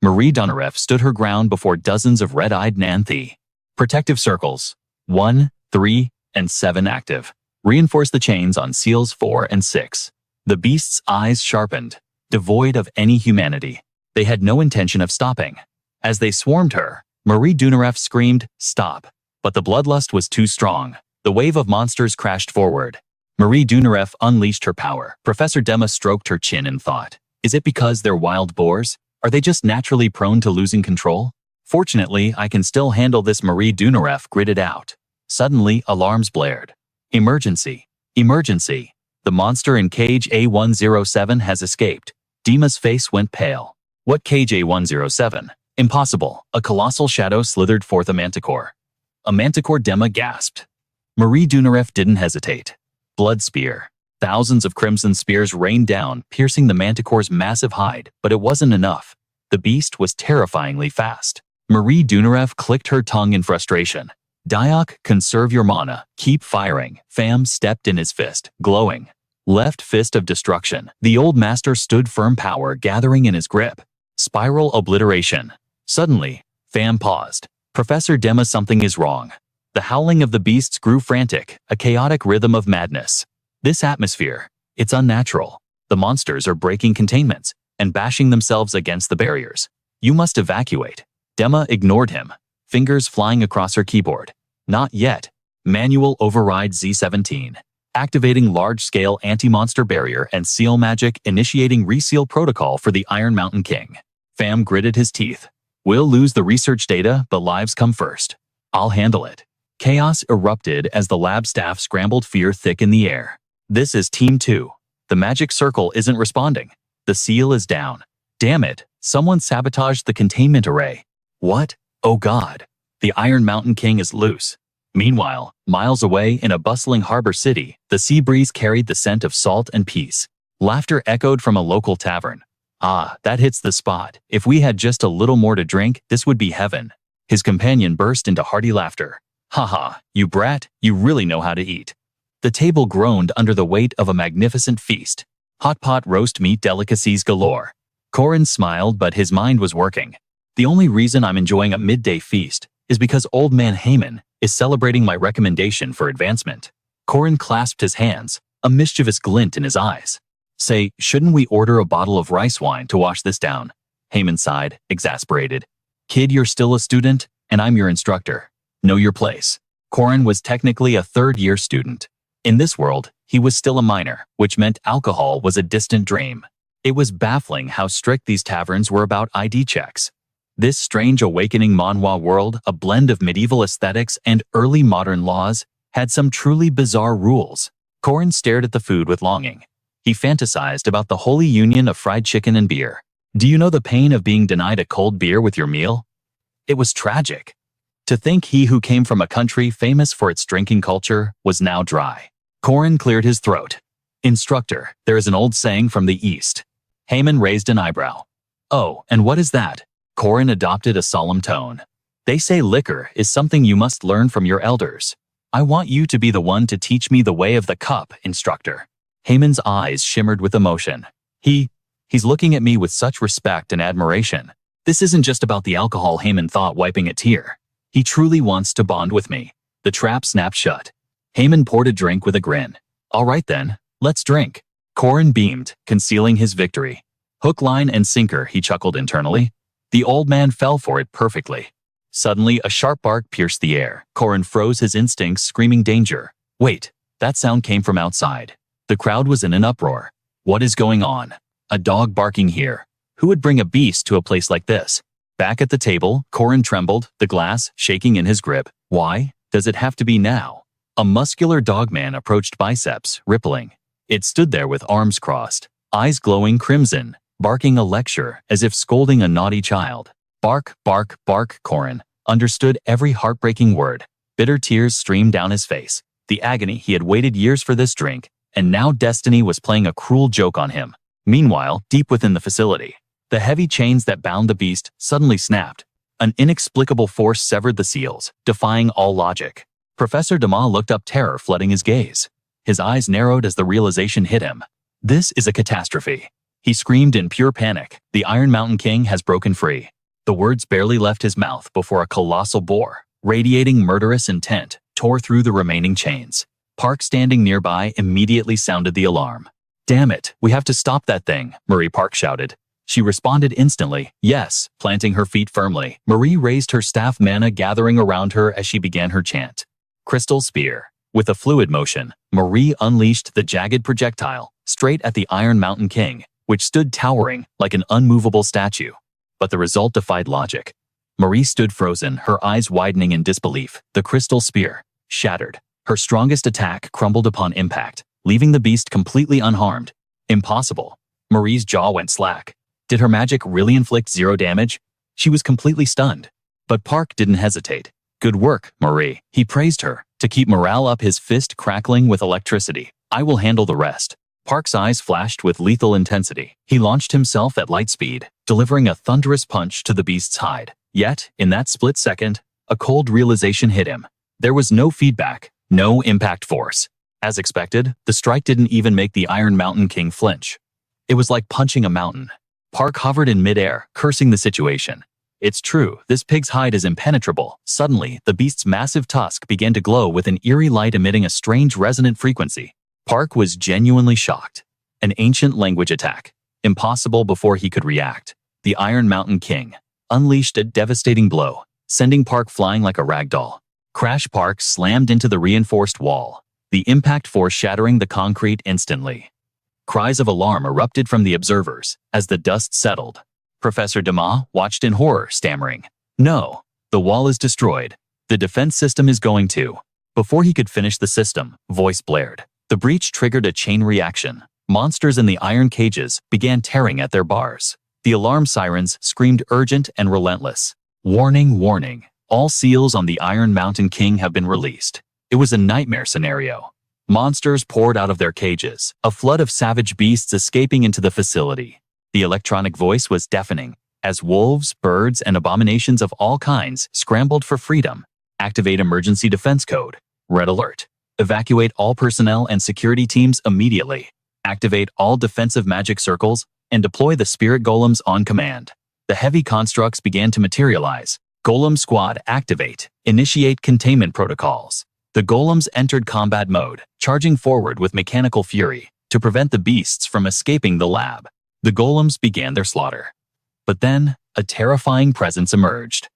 Marie Dunarev stood her ground before dozens of red-eyed Nanthi. Protective circles 1, 3, and 7 active. Reinforce the chains on seals 4 and 6. The beast's eyes sharpened, devoid of any humanity. They had no intention of stopping. As they swarmed her, Marie Dunarev screamed, Stop! But the bloodlust was too strong. The wave of monsters crashed forward. Marie Dunarev unleashed her power. Professor Dima stroked her chin in thought. Is it because they're wild boars? Are they just naturally prone to losing control? Fortunately, I can still handle this, Marie Dunarev gritted out. Suddenly, alarms blared. Emergency! Emergency! The monster in cage A107 has escaped. Dima's face went pale. What cage A107? Impossible. A colossal shadow slithered forth a manticore. A manticore, Dima gasped. Marie Dunarev didn't hesitate. Blood spear. Thousands of crimson spears rained down, piercing the manticore's massive hide, but it wasn't enough. The beast was terrifyingly fast. Marie Dunarev clicked her tongue in frustration. Diok, conserve your mana. Keep firing. Pham stepped in his fist, glowing. Left fist of destruction. The old master stood firm, power gathering in his grip. Spiral obliteration. Suddenly, Pham paused. Professor Dima, something is wrong. The howling of the beasts grew frantic, a chaotic rhythm of madness. This atmosphere, it's unnatural. The monsters are breaking containments and bashing themselves against the barriers. You must evacuate. Dima ignored him, fingers flying across her keyboard. Not yet. Manual override Z17. Activating large-scale anti-monster barrier and seal magic, initiating reseal protocol for the Iron Mountain King. Pham gritted his teeth. We'll lose the research data, but lives come first. I'll handle it. Chaos erupted as the lab staff scrambled, fear thick in the air. This is Team 2. The magic circle isn't responding. The seal is down. Damn it, someone sabotaged the containment array. What? Oh God. The Iron Mountain King is loose. Meanwhile, miles away in a bustling harbor city, the sea breeze carried the scent of salt and peace. Laughter echoed from a local tavern. Ah, that hits the spot. If we had just a little more to drink, this would be heaven. His companion burst into hearty laughter. Haha, you brat, you really know how to eat. The table groaned under the weight of a magnificent feast. Hot pot roast meat delicacies galore. Corin smiled, but his mind was working. The only reason I'm enjoying a midday feast is because old man Haman is celebrating my recommendation for advancement. Corin clasped his hands, a mischievous glint in his eyes. Say, shouldn't we order a bottle of rice wine to wash this down? Haman sighed, exasperated. Kid, you're still a student, and I'm your instructor. Know your place. Corin was technically a third-year student. In this world, he was still a minor, which meant alcohol was a distant dream. It was baffling how strict these taverns were about ID checks. This strange awakening Manhwa world, a blend of medieval aesthetics and early modern laws, had some truly bizarre rules. Corin stared at the food with longing. He fantasized about the holy union of fried chicken and beer. Do you know the pain of being denied a cold beer with your meal? It was tragic. To think he who came from a country famous for its drinking culture was now dry. Corin cleared his throat. Instructor, there is an old saying from the East. Haman raised an eyebrow. Oh, and what is that? Corin adopted a solemn tone. They say liquor is something you must learn from your elders. I want you to be the one to teach me the way of the cup, instructor. Haman's eyes shimmered with emotion. He's looking at me with such respect and admiration. This isn't just about the alcohol, Haman thought, wiping a tear. He truly wants to bond with me. The trap snapped shut. Haman poured a drink with a grin. All right then, let's drink. Corin beamed, concealing his victory. Hook, line, and sinker, he chuckled internally. The old man fell for it perfectly. Suddenly, a sharp bark pierced the air. Corin froze his instincts, screaming danger. Wait, that sound came from outside. The crowd was in an uproar. What is going on? A dog barking here. Who would bring a beast to a place like this? Back at the table, Corin trembled, the glass shaking in his grip. Why does it have to be now? A muscular dogman approached, biceps rippling. It stood there with arms crossed, eyes glowing crimson, barking a lecture as if scolding a naughty child. Bark, bark, bark. Corin understood every heartbreaking word. Bitter tears streamed down his face. The agony, he had waited years for this drink, and now destiny was playing a cruel joke on him. Meanwhile, deep within the facility, the heavy chains that bound the beast suddenly snapped. An inexplicable force severed the seals, defying all logic. Professor Dama looked up, terror flooding his gaze. His eyes narrowed as the realization hit him. This is a catastrophe. He screamed in pure panic. The Iron Mountain King has broken free. The words barely left his mouth before a colossal boar, radiating murderous intent, tore through the remaining chains. Park, standing nearby, immediately sounded the alarm. Damn it, we have to stop that thing, Marie Park shouted. She responded instantly, yes, planting her feet firmly. Marie raised her staff, mana gathering around her as she began her chant. Crystal Spear. With a fluid motion, Marie unleashed the jagged projectile, straight at the Iron Mountain King, which stood towering like an unmovable statue. But the result defied logic. Marie stood frozen, her eyes widening in disbelief. The crystal spear shattered. Her strongest attack crumbled upon impact, leaving the beast completely unharmed. Impossible. Marie's jaw went slack. Did her magic really inflict zero damage? She was completely stunned. But Park didn't hesitate. Good work, Marie. He praised her. To keep morale up, his fist crackling with electricity. I will handle the rest. Park's eyes flashed with lethal intensity. He launched himself at light speed, delivering a thunderous punch to the beast's hide. Yet, in that split second, a cold realization hit him. There was no feedback, no impact force. As expected, the strike didn't even make the Iron Mountain King flinch. It was like punching a mountain. Park hovered in midair, cursing the situation. It's true, this pig's hide is impenetrable. Suddenly, the beast's massive tusk began to glow with an eerie light emitting a strange resonant frequency. Park was genuinely shocked. An ancient language attack. Impossible before he could react. The Iron Mountain King unleashed a devastating blow, sending Park flying like a ragdoll. Crash! Park slammed into the reinforced wall, the impact force shattering the concrete instantly. Cries of alarm erupted from the observers as the dust settled. Professor Dama watched in horror, stammering, "No, the wall is destroyed. The defense system is going to." Before he could finish, the system voice blared. The breach triggered a chain reaction. Monsters in the iron cages began tearing at their bars. The alarm sirens screamed urgent and relentless. Warning, warning. All seals on the Iron Mountain King have been released. It was a nightmare scenario. Monsters poured out of their cages, a flood of savage beasts escaping into the facility. The electronic voice was deafening, as wolves, birds, and abominations of all kinds scrambled for freedom. Activate emergency defense code. Red alert. Evacuate all personnel and security teams immediately. Activate all defensive magic circles and deploy the spirit golems on command. The heavy constructs began to materialize. Golem squad activate. Initiate containment protocols. The golems entered combat mode, charging forward with mechanical fury to prevent the beasts from escaping the lab. The golems began their slaughter. But then, a terrifying presence emerged.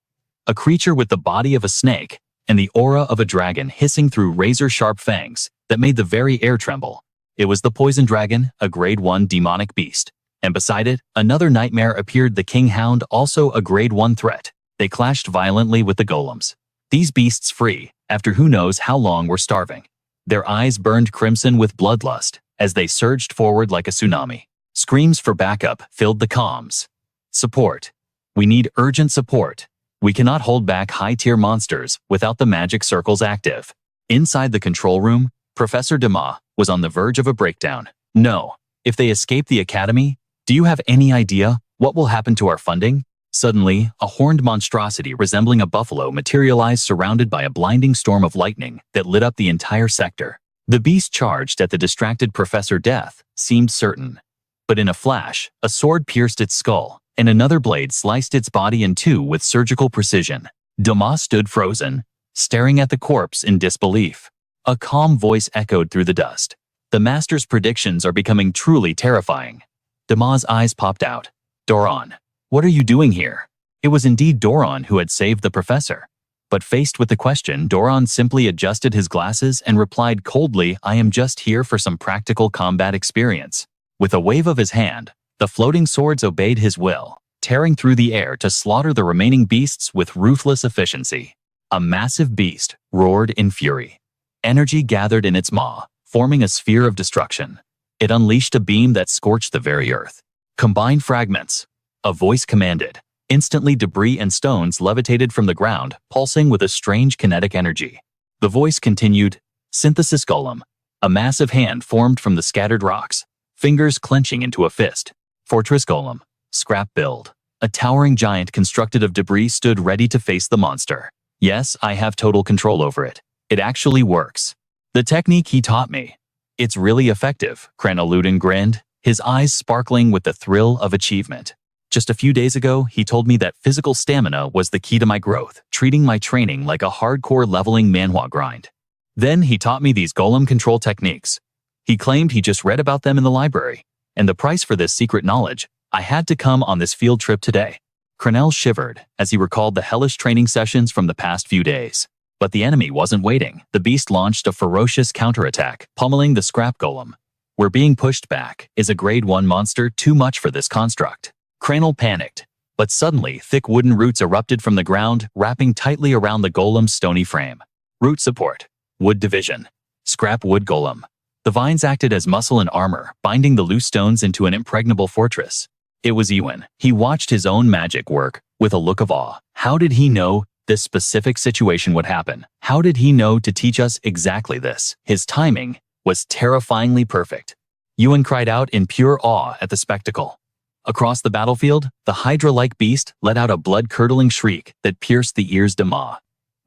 A creature with the body of a snake and the aura of a dragon hissing through razor-sharp fangs that made the very air tremble. It was the poison dragon, a grade 1 demonic beast. And beside it, another nightmare appeared, the king hound, also a grade 1 threat. They clashed violently with the golems. These beasts, free, after who knows how long, were starving. Their eyes burned crimson with bloodlust as they surged forward like a tsunami. Screams for backup filled the comms. Support. We need urgent support. We cannot hold back high-tier monsters without the magic circles active. Inside the control room, Professor Dema was on the verge of a breakdown. No. If they escape the academy, do you have any idea what will happen to our funding? Suddenly, a horned monstrosity resembling a buffalo materialized, surrounded by a blinding storm of lightning that lit up the entire sector. The beast charged at the distracted Professor. Death seemed certain. But in a flash, a sword pierced its skull, and another blade sliced its body in two with surgical precision. Dema stood frozen, staring at the corpse in disbelief. A calm voice echoed through the dust. The master's predictions are becoming truly terrifying. Dema's eyes popped out. Doron, what are you doing here? It was indeed Doron who had saved the professor. But faced with the question, Doron simply adjusted his glasses and replied coldly, I am just here for some practical combat experience. With a wave of his hand, the floating swords obeyed his will, tearing through the air to slaughter the remaining beasts with ruthless efficiency. A massive beast roared in fury. Energy gathered in its maw, forming a sphere of destruction. It unleashed a beam that scorched the very earth. Combine fragments. A voice commanded. Instantly, debris and stones levitated from the ground, pulsing with a strange kinetic energy. The voice continued, Synthesis Golem. A massive hand formed from the scattered rocks, fingers clenching into a fist. Fortress Golem. Scrap build. A towering giant constructed of debris stood ready to face the monster. Yes, I have total control over it. It actually works. The technique he taught me. It's really effective, Kranaludin grinned, his eyes sparkling with the thrill of achievement. Just a few days ago, he told me that physical stamina was the key to my growth, treating my training like a hardcore leveling manhwa grind. Then he taught me these golem control techniques. He claimed he just read about them in the library, and the price for this secret knowledge, I had to come on this field trip today. Cranell shivered as he recalled the hellish training sessions from the past few days. But the enemy wasn't waiting. The beast launched a ferocious counterattack, pummeling the scrap golem. We're being pushed back. Is a grade 1 monster too much for this construct? Cranell panicked. But suddenly, thick wooden roots erupted from the ground, wrapping tightly around the golem's stony frame. Root support. Wood division. Scrap wood golem. The vines acted as muscle and armor, binding the loose stones into an impregnable fortress. It was Ewan. He watched his own magic work with a look of awe. How did he know this specific situation would happen? How did he know to teach us exactly this? His timing was terrifyingly perfect. Ewan cried out in pure awe at the spectacle. Across the battlefield, the Hydra-like beast let out a blood-curdling shriek that pierced the ears of Ma.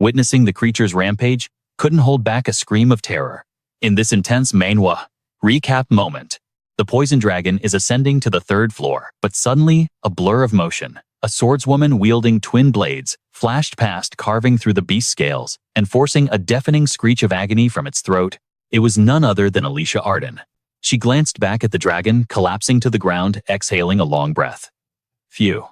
Witnessing the creature's rampage, couldn't hold back a scream of terror. In this intense Manhwa recap moment, the poison dragon is ascending to the 3rd floor, but suddenly, a blur of motion. A swordswoman wielding twin blades flashed past, carving through the beast's scales and forcing a deafening screech of agony from its throat. It was none other than Alicia Arden. She glanced back at the dragon, collapsing to the ground, exhaling a long breath. Phew.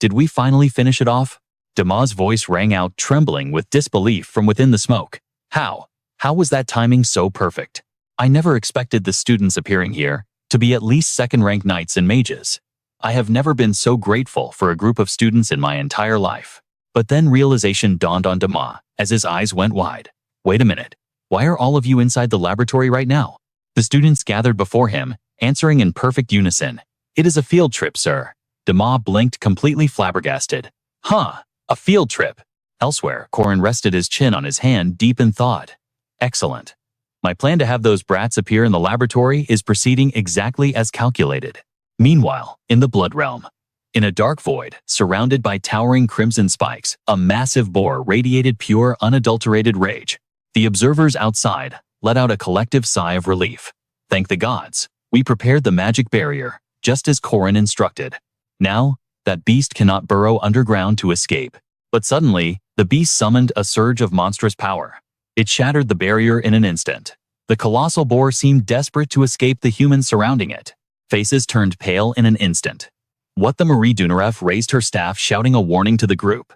Did we finally finish it off? Dema's voice rang out, trembling with disbelief from within the smoke. How? How was that timing so perfect? I never expected the students appearing here to be at least second-ranked knights and mages. I have never been so grateful for a group of students in my entire life. But then realization dawned on Dema as his eyes went wide. Wait a minute. Why are all of you inside the laboratory right now? The students gathered before him, answering in perfect unison. It is a field trip, sir. Dema blinked, completely flabbergasted. Huh, a field trip. Elsewhere, Corin rested his chin on his hand, deep in thought. Excellent. My plan to have those brats appear in the laboratory is proceeding exactly as calculated. Meanwhile, in the Blood Realm, in a dark void, surrounded by towering crimson spikes, a massive boar radiated pure, unadulterated rage. The observers outside let out a collective sigh of relief. Thank the gods, we prepared the magic barrier, just as Corin instructed. Now, that beast cannot burrow underground to escape. But suddenly, the beast summoned a surge of monstrous power. It shattered the barrier in an instant. The colossal boar seemed desperate to escape the humans surrounding it. Faces turned pale in an instant. What the Marie Dunarev raised her staff, shouting a warning to the group.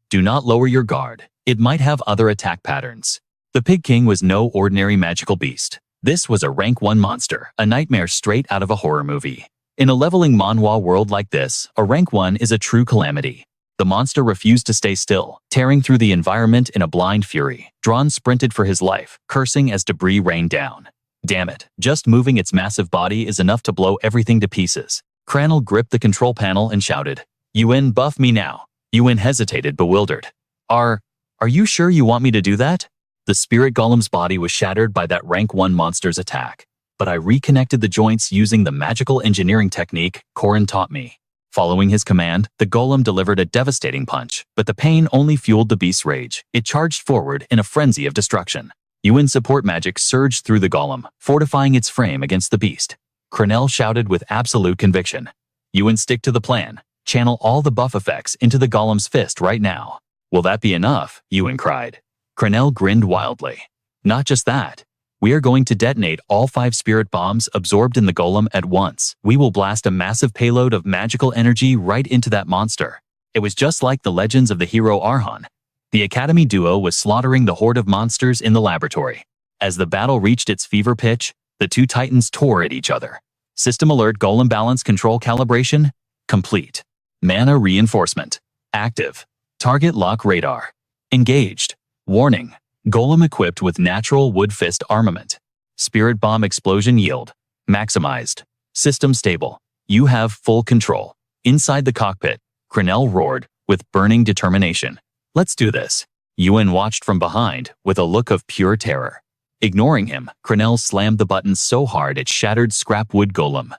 Do not lower your guard. It might have other attack patterns. The Pig King was no ordinary magical beast. This was a rank 1 monster, a nightmare straight out of a horror movie. In a leveling manhwa world like this, a rank 1 is a true calamity. The monster refused to stay still, tearing through the environment in a blind fury. Drawn sprinted for his life, cursing as debris rained down. Damn it, just moving its massive body is enough to blow everything to pieces. Cranel gripped the control panel and shouted, Yuen, buff me now. Yuen hesitated, bewildered. Are you sure you want me to do that? The spirit golem's body was shattered by that rank 1 monster's attack. But I reconnected the joints using the magical engineering technique Corin taught me. Following his command, the golem delivered a devastating punch, but the pain only fueled the beast's rage. It charged forward in a frenzy of destruction. Yuen's support magic surged through the golem, fortifying its frame against the beast. Cranel shouted with absolute conviction. Yuen, stick to the plan. Channel all the buff effects into the golem's fist right now. Will that be enough? Yuen cried. Cranel grinned wildly. Not just that. We are going to detonate all 5 spirit bombs absorbed in the golem at once. We will blast a massive payload of magical energy right into that monster. It was just like the legends of the hero Arhan. The Academy duo was slaughtering the horde of monsters in the laboratory. As the battle reached its fever pitch, the 2 titans tore at each other. System alert, golem balance control calibration complete. Mana reinforcement active. Target lock radar engaged. Warning. Golem equipped with natural wood fist armament. Spirit bomb explosion yield maximized. System stable. You have full control. Inside the cockpit, Cranel roared with burning determination. Let's do this. Yuen watched from behind with a look of pure terror. Ignoring him, Cranel slammed the button so hard it shattered scrap wood golem.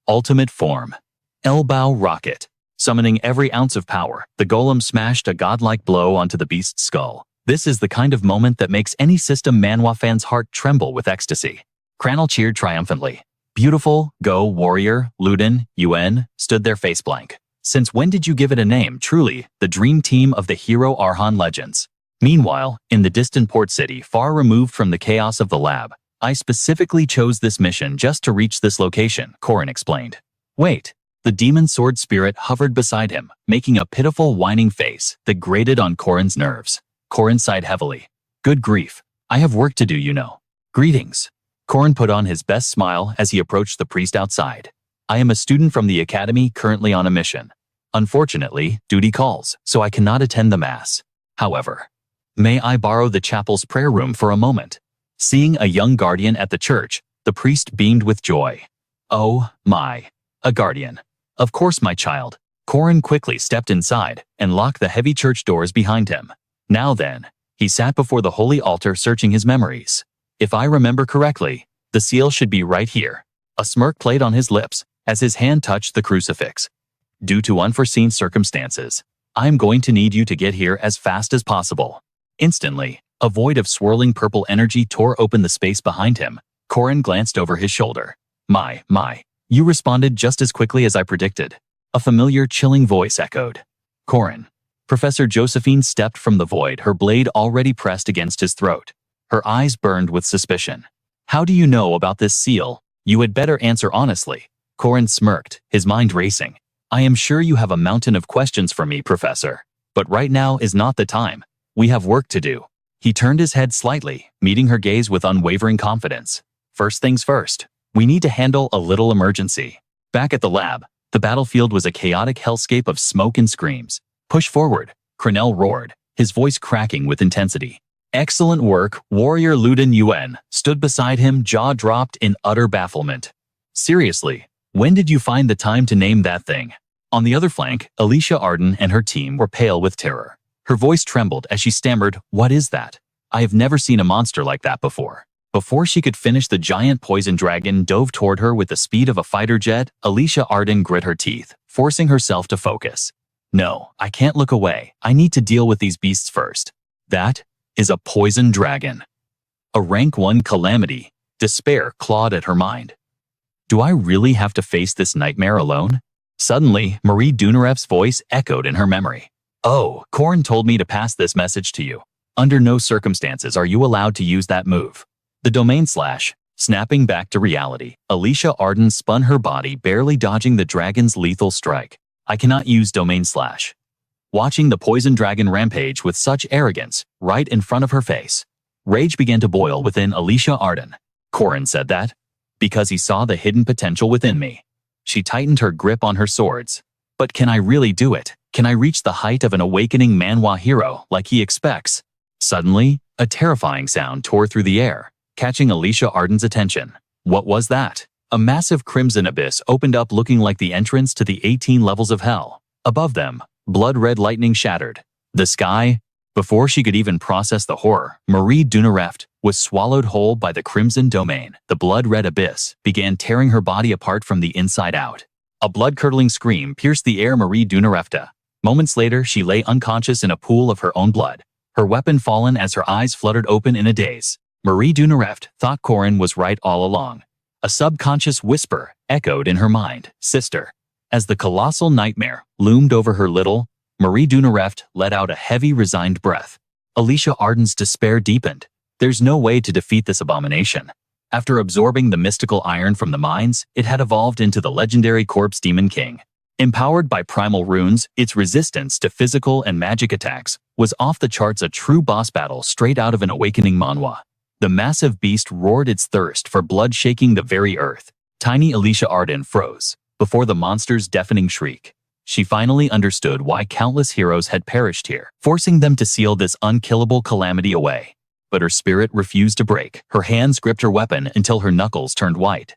Ultimate form. Elbow rocket. Summoning every ounce of power, the golem smashed a godlike blow onto the beast's skull. This is the kind of moment that makes any system manhwa fan's heart tremble with ecstasy. Cranel cheered triumphantly. Beautiful, go, warrior, Luden, Yuen, stood there face blank. Since when did you give it a name? Truly, the dream team of the hero Arhan legends. Meanwhile, in the distant port city, far removed from the chaos of the lab, I specifically chose this mission just to reach this location, Corin explained. Wait. The demon sword spirit hovered beside him, making a pitiful whining face that grated on Corin's nerves. Corin sighed heavily. Good grief. I have work to do, you know. Greetings. Corin put on his best smile as he approached the priest outside. I am a student from the academy currently on a mission. Unfortunately, duty calls, so I cannot attend the mass. However, may I borrow the chapel's prayer room for a moment? Seeing a young guardian at the church, the priest beamed with joy. Oh, my. A guardian. Of course, my child. Corin quickly stepped inside and locked the heavy church doors behind him. Now then, he sat before the holy altar searching his memories. If I remember correctly, the seal should be right here. A smirk played on his lips as his hand touched the crucifix. Due to unforeseen circumstances, I am going to need you to get here as fast as possible. Instantly, a void of swirling purple energy tore open the space behind him. Corin glanced over his shoulder. My. You responded just as quickly as I predicted. A familiar, chilling voice echoed. Corin. Professor Josephine stepped from the void, her blade already pressed against his throat. Her eyes burned with suspicion. How do you know about this seal? You had better answer honestly. Corin smirked, his mind racing. I am sure you have a mountain of questions for me, Professor. But right now is not the time. We have work to do. He turned his head slightly, meeting her gaze with unwavering confidence. First things first. We need to handle a little emergency. Back at the lab, the battlefield was a chaotic hellscape of smoke and screams. Push forward, Cranel roared, his voice cracking with intensity. Excellent work, warrior Luden Yuen stood beside him, jaw dropped in utter bafflement. Seriously, when did you find the time to name that thing? On the other flank, Alicia Arden and her team were pale with terror. Her voice trembled as she stammered, What is that? I have never seen a monster like that before. Before she could finish, the giant poison dragon dove toward her with the speed of a fighter jet. Alicia Arden grit her teeth, forcing herself to focus. No, I can't look away. I need to deal with these beasts first. That is a poison dragon. A rank 1 calamity. Despair clawed at her mind. Do I really have to face this nightmare alone? Suddenly, Marie Dunarev's voice echoed in her memory. Oh, Corin told me to pass this message to you. Under no circumstances are you allowed to use that move. The domain slash. Snapping back to reality, Alicia Arden spun her body, barely dodging the dragon's lethal strike. I cannot use domain slash. Watching the poison dragon rampage with such arrogance right in front of her face, rage began to boil within Alicia Arden. Corin said that because he saw the hidden potential within me. She tightened her grip on her swords. But can I really do it? Can I reach the height of an awakening Manhwa hero like he expects? Suddenly, a terrifying sound tore through the air, catching Alicia Arden's attention. What was that? A massive crimson abyss opened up looking like the entrance to the 18 levels of hell. Above them, blood-red lightning shattered the sky. Before she could even process the horror, Marie Dunareft was swallowed whole by the crimson domain. The blood-red abyss began tearing her body apart from the inside out. A blood-curdling scream pierced the air. Marie Dunarefta. Moments later, she lay unconscious in a pool of her own blood, her weapon fallen as her eyes fluttered open in a daze. Marie Dunareft thought Corin was right all along. A subconscious whisper echoed in her mind, "Sister." As the colossal nightmare loomed over her little, Marie Dunareft let out a heavy, resigned breath. Alicia Arden's despair deepened. There's no way to defeat this abomination. After absorbing the mystical iron from the mines, it had evolved into the legendary Corpse Demon King. Empowered by primal runes, its resistance to physical and magic attacks was off the charts, a true boss battle straight out of an awakening manhwa. The massive beast roared its thirst for blood, shaking the very earth. Tiny Alicia Arden froze before the monster's deafening shriek. She finally understood why countless heroes had perished here, forcing them to seal this unkillable calamity away. But her spirit refused to break. Her hands gripped her weapon until her knuckles turned white.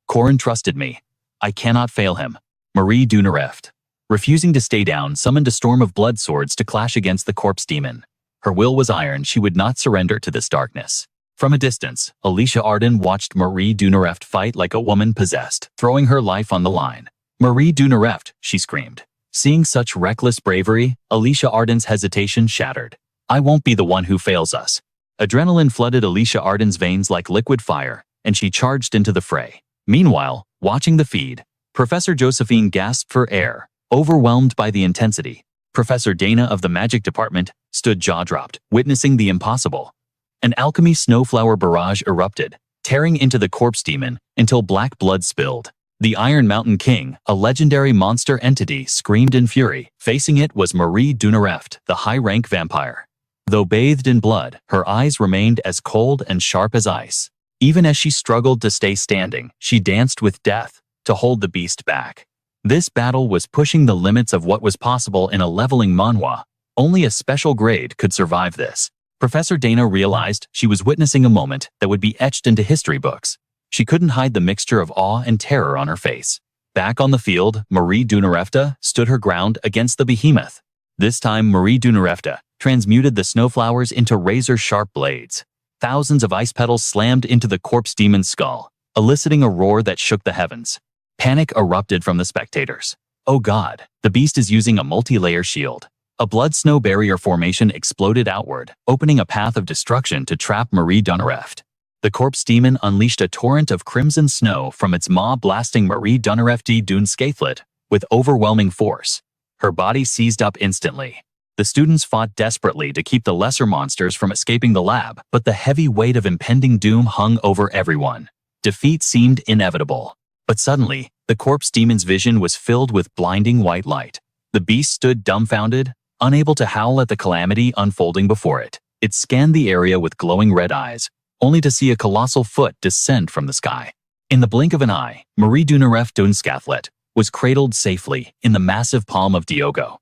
Corin trusted me. I cannot fail him. Marie Dunareft, refusing to stay down, summoned a storm of blood swords to clash against the corpse demon. Her will was iron. She would not surrender to this darkness. From a distance, Alicia Arden watched Marie Dunareft fight like a woman possessed, throwing her life on the line. "Marie Dunareft," she screamed. Seeing such reckless bravery, Alicia Arden's hesitation shattered. "I won't be the one who fails us." Adrenaline flooded Alicia Arden's veins like liquid fire, and she charged into the fray. Meanwhile, watching the feed, Professor Josephine gasped for air, overwhelmed by the intensity. Professor Dana of the Magic Department stood jaw-dropped, witnessing the impossible. An alchemy snowflower barrage erupted, tearing into the corpse demon until black blood spilled. The Iron Mountain King, a legendary monster entity, screamed in fury. Facing it was Marie Dunareft, the high-rank vampire. Though bathed in blood, her eyes remained as cold and sharp as ice. Even as she struggled to stay standing, she danced with death to hold the beast back. This battle was pushing the limits of what was possible in a leveling manhwa. Only a special grade could survive this. Professor Dana realized she was witnessing a moment that would be etched into history books. She couldn't hide the mixture of awe and terror on her face. Back on the field, Marie Dunarefta stood her ground against the behemoth. This time, Marie Dunarefta transmuted the snowflowers into razor-sharp blades. Thousands of ice petals slammed into the corpse demon's skull, eliciting a roar that shook the heavens. Panic erupted from the spectators. Oh God, the beast is using a multi-layer shield. A blood snow barrier formation exploded outward, opening a path of destruction to trap Marie Dunareft. The corpse demon unleashed a torrent of crimson snow from its maw, blasting Marie Dunarefti Dune Scathlett with overwhelming force. Her body seized up instantly. The students fought desperately to keep the lesser monsters from escaping the lab, but the heavy weight of impending doom hung over everyone. Defeat seemed inevitable. But suddenly, the corpse demon's vision was filled with blinding white light. The beast stood dumbfounded, unable to howl at the calamity unfolding before it. It scanned the area with glowing red eyes, only to see a colossal foot descend from the sky. In the blink of an eye, Marie Dunareft Dune Scathlett was cradled safely in the massive palm of Diogo.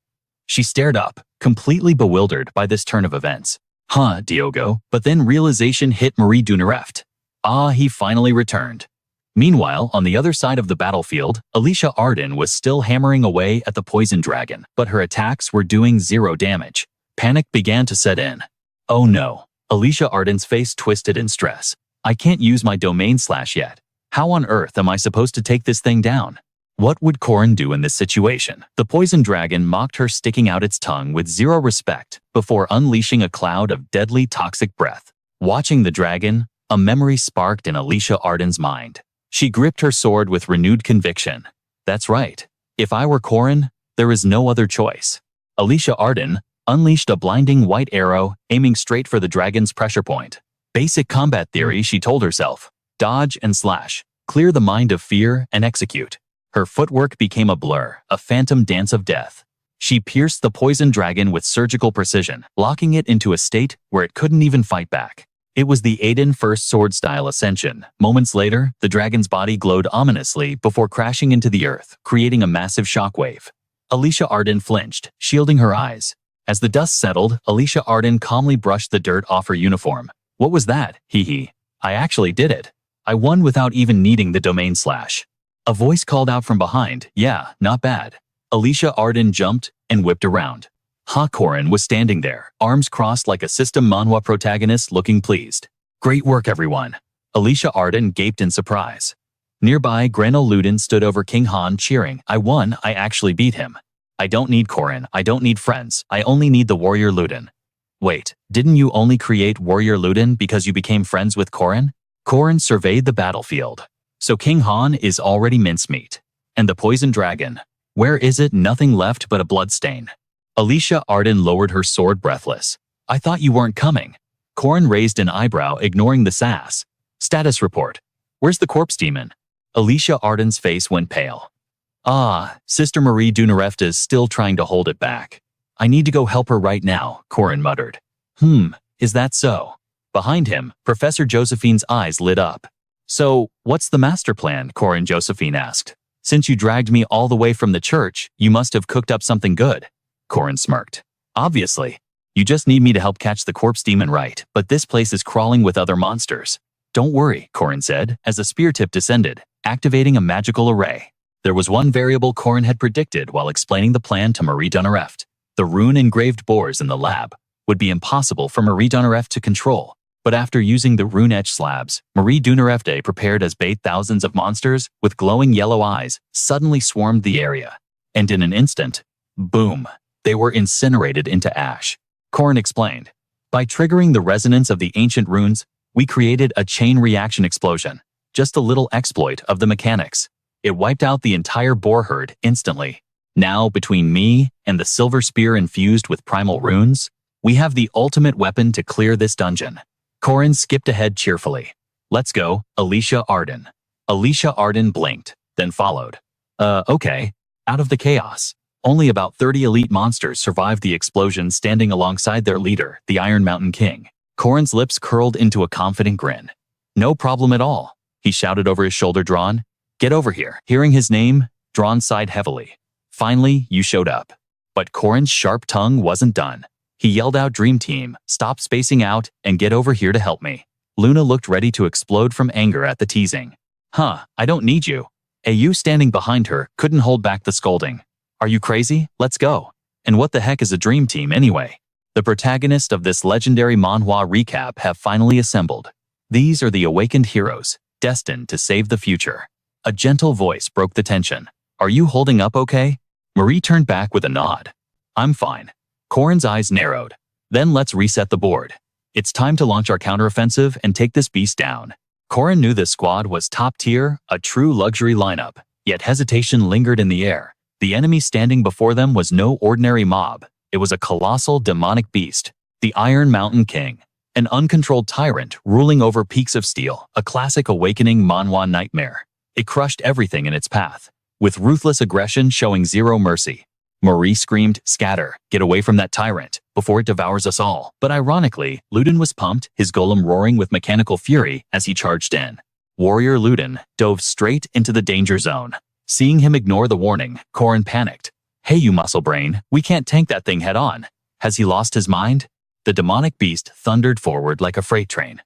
She stared up, completely bewildered by this turn of events. "Huh, Diogo?" But then realization hit Marie Dunareft. Ah, he finally returned. Meanwhile, on the other side of the battlefield, Alicia Arden was still hammering away at the poison dragon, but her attacks were doing zero damage. Panic began to set in. Oh no. Alicia Arden's face twisted in stress. I can't use my domain slash yet. How on earth am I supposed to take this thing down? What would Corin do in this situation? The poison dragon mocked her, sticking out its tongue with zero respect before unleashing a cloud of deadly toxic breath. Watching the dragon, a memory sparked in Alicia Arden's mind. She gripped her sword with renewed conviction. That's right. If I were Corin, there is no other choice. Alicia Arden unleashed a blinding white arrow, aiming straight for the dragon's pressure point. Basic combat theory, she told herself. Dodge and slash. Clear the mind of fear and execute. Her footwork became a blur, a phantom dance of death. She pierced the poison dragon with surgical precision, locking it into a state where it couldn't even fight back. It was the Aiden first sword-style ascension. Moments later, the dragon's body glowed ominously before crashing into the earth, creating a massive shockwave. Alicia Arden flinched, shielding her eyes. As the dust settled, Alicia Arden calmly brushed the dirt off her uniform. What was that? Hee hee. I actually did it. I won without even needing the domain slash. A voice called out from behind. Yeah, not bad. Alicia Arden jumped and whipped around. Corin was standing there, arms crossed like a system Manhwa protagonist looking pleased. Great work, everyone. Alicia Arden gaped in surprise. Nearby, Granol Luden stood over King Han cheering. I won, I actually beat him. I don't need Corin, I don't need friends, I only need the warrior Luden. Wait, didn't you only create warrior Luden because you became friends with Corin? Corin surveyed the battlefield. So King Han is already mincemeat. And the poison dragon? Where is it? Nothing left but a bloodstain. Alicia Arden lowered her sword breathless. I thought you weren't coming. Corin raised an eyebrow, ignoring the sass. Status report. Where's the corpse demon? Alicia Arden's face went pale. Sister Marie Dunareft is still trying to hold it back. I need to go help her right now, Corin muttered. Is that so? Behind him, Professor Josephine's eyes lit up. So, what's the master plan? Corin Josephine asked. Since you dragged me all the way from the church, you must have cooked up something good. Corin smirked. Obviously. You just need me to help catch the corpse demon, right? But this place is crawling with other monsters. Don't worry, Corin said, as the spear tip descended, activating a magical array. There was one variable Corin had predicted while explaining the plan to Marie Dunareft. The rune-engraved boars in the lab would be impossible for Marie Dunareft to control. But after using the rune-etched slabs, Marie Dunarefte prepared as bait, thousands of monsters with glowing yellow eyes suddenly swarmed the area. And in an instant, boom, they were incinerated into ash. Corin explained. By triggering the resonance of the ancient runes, we created a chain reaction explosion. Just a little exploit of the mechanics. It wiped out the entire boar herd instantly. Now, between me and the silver spear infused with primal runes, we have the ultimate weapon to clear this dungeon. Corin skipped ahead cheerfully. Let's go, Alicia Arden. Alicia Arden blinked, then followed. Okay. Out of the chaos, only about 30 elite monsters survived the explosion, standing alongside their leader, the Iron Mountain King. Corin's lips curled into a confident grin. No problem at all, he shouted over his shoulder. Drawn, get over here. Hearing his name, Drawn sighed heavily. Finally, you showed up. But Corin's sharp tongue wasn't done. He yelled out, Dream Team, stop spacing out and get over here to help me. Luna looked ready to explode from anger at the teasing. I don't need you. Au, standing behind her, couldn't hold back the scolding. Are you crazy? Let's go. And what the heck is a dream team anyway? The protagonists of this legendary manhwa recap have finally assembled. These are the awakened heroes, destined to save the future. A gentle voice broke the tension. Are you holding up okay? Marie turned back with a nod. I'm fine. Corin's eyes narrowed. Then let's reset the board. It's time to launch our counteroffensive and take this beast down. Corin knew this squad was top tier, a true luxury lineup, yet hesitation lingered in the air. The enemy standing before them was no ordinary mob. It was a colossal demonic beast, the Iron Mountain King, an uncontrolled tyrant ruling over peaks of steel, a classic awakening manhwa nightmare. It crushed everything in its path, with ruthless aggression showing zero mercy. Marie screamed, scatter, get away from that tyrant, before it devours us all. But ironically, Luden was pumped, his golem roaring with mechanical fury as he charged in. Warrior Luden dove straight into the danger zone. Seeing him ignore the warning, Corin panicked. Hey you muscle brain, we can't tank that thing head on. Has he lost his mind? The demonic beast thundered forward like a freight train.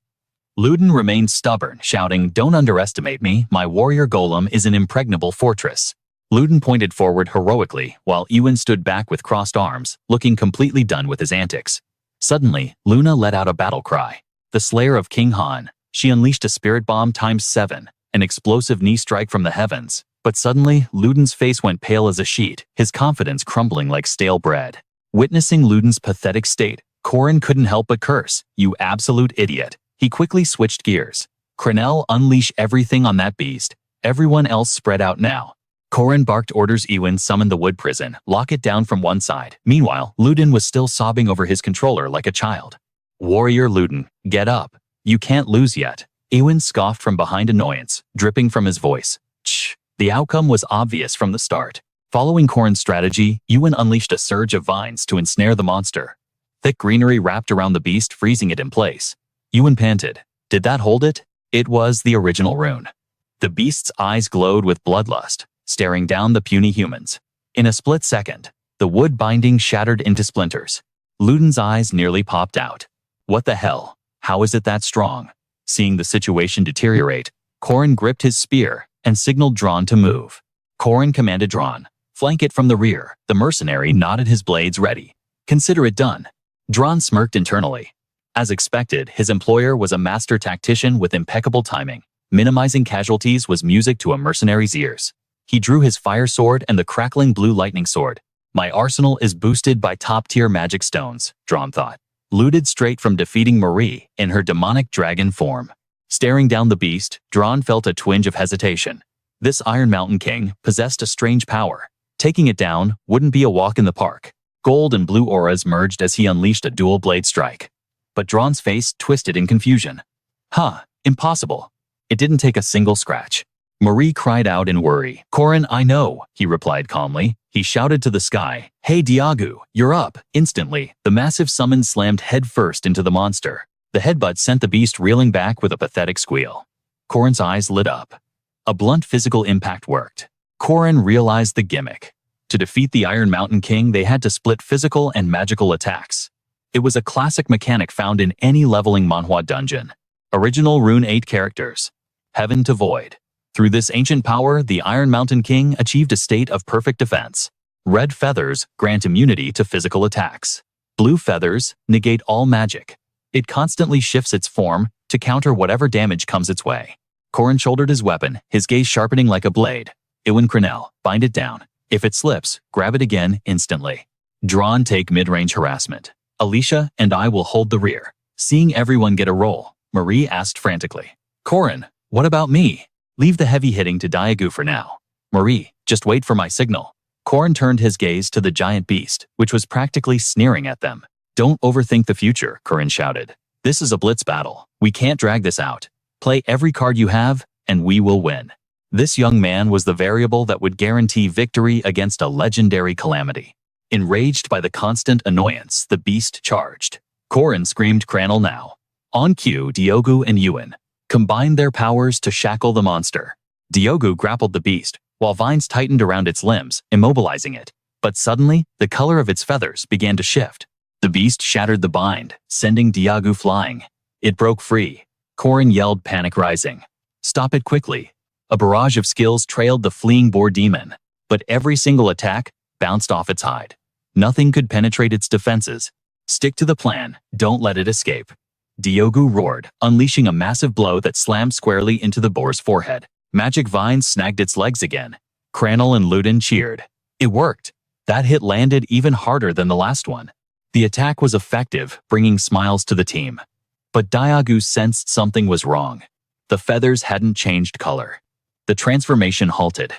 Luden remained stubborn, shouting, don't underestimate me, my warrior golem is an impregnable fortress. Luden pointed forward heroically, while Ewan stood back with crossed arms, looking completely done with his antics. Suddenly, Luna let out a battle cry. The slayer of King Han. She unleashed a spirit bomb ×7, an explosive knee strike from the heavens. But suddenly, Luden's face went pale as a sheet, his confidence crumbling like stale bread. Witnessing Luden's pathetic state, Corin couldn't help but curse, you absolute idiot. He quickly switched gears. Crenell, unleash everything on that beast. Everyone else spread out now. Corin barked orders. Ewan summoned the wood prison, lock it down from one side. Meanwhile, Luden was still sobbing over his controller like a child. Warrior Luden, get up. You can't lose yet. Ewan scoffed from behind, annoyance dripping from his voice. Shh, The outcome was obvious from the start. Following Corin's strategy, Ewan unleashed a surge of vines to ensnare the monster. Thick greenery wrapped around the beast, freezing it in place. Ewan panted. Did that hold it? It was the original rune. The beast's eyes glowed with bloodlust, staring down the puny humans. In a split second, the wood binding shattered into splinters. Luden's eyes nearly popped out. What the hell? How is it that strong? Seeing the situation deteriorate, Corin gripped his spear and signaled Drawn to move. Corin commanded Drawn, "Flank it from the rear." The mercenary nodded, his blades ready. "Consider it done." Drawn smirked internally. As expected, his employer was a master tactician with impeccable timing. Minimizing casualties was music to a mercenary's ears. He drew his fire sword and the crackling blue lightning sword. "My arsenal is boosted by top-tier magic stones," Drawn thought. Looted straight from defeating Marie in her demonic dragon form. Staring down the beast, Drawn felt a twinge of hesitation. This Iron Mountain King possessed a strange power. Taking it down wouldn't be a walk in the park. Gold and blue auras merged as he unleashed a dual blade strike. But Drawn's face twisted in confusion. Impossible. It didn't take a single scratch. Marie cried out in worry. "Corin, I know," he replied calmly. He shouted to the sky, "Hey Diagu, you're up!" Instantly, the massive summon slammed headfirst into the monster. The headbutt sent the beast reeling back with a pathetic squeal. Corin's eyes lit up. A blunt physical impact worked. Corin realized the gimmick. To defeat the Iron Mountain King, they had to split physical and magical attacks. It was a classic mechanic found in any leveling Manhwa dungeon. Original Rune 8 characters. Heaven to Void. Through this ancient power, the Iron Mountain King achieved a state of perfect defense. Red feathers grant immunity to physical attacks. Blue feathers negate all magic. It constantly shifts its form to counter whatever damage comes its way. Corin shouldered his weapon, his gaze sharpening like a blade. Iwan Crenell, bind it down. If it slips, grab it again instantly. Drawn, take mid-range harassment. Alicia and I will hold the rear. Seeing everyone get a roll, Marie asked frantically. "Corin, what about me?" "Leave the heavy hitting to Diagu for now." "Marie, just wait for my signal." Corin turned his gaze to the giant beast, which was practically sneering at them. "Don't overthink the future," Corin shouted. "This is a blitz battle. We can't drag this out. Play every card you have, and we will win." This young man was the variable that would guarantee victory against a legendary calamity. Enraged by the constant annoyance, the beast charged. Corin screamed, "Cranel now." On cue, Diogu and Ewan combined their powers to shackle the monster. Diogu grappled the beast, while vines tightened around its limbs, immobilizing it. But suddenly, the color of its feathers began to shift. The beast shattered the bind, sending Diogu flying. It broke free. Corin yelled, panic rising. "Stop it quickly." A barrage of skills trailed the fleeing boar demon, but every single attack bounced off its hide. Nothing could penetrate its defenses. "Stick to the plan, don't let it escape." Diogu roared, unleashing a massive blow that slammed squarely into the boar's forehead. Magic vines snagged its legs again. Cranel and Luden cheered. It worked. That hit landed even harder than the last one. The attack was effective, bringing smiles to the team. But Diogu sensed something was wrong. The feathers hadn't changed color. The transformation halted.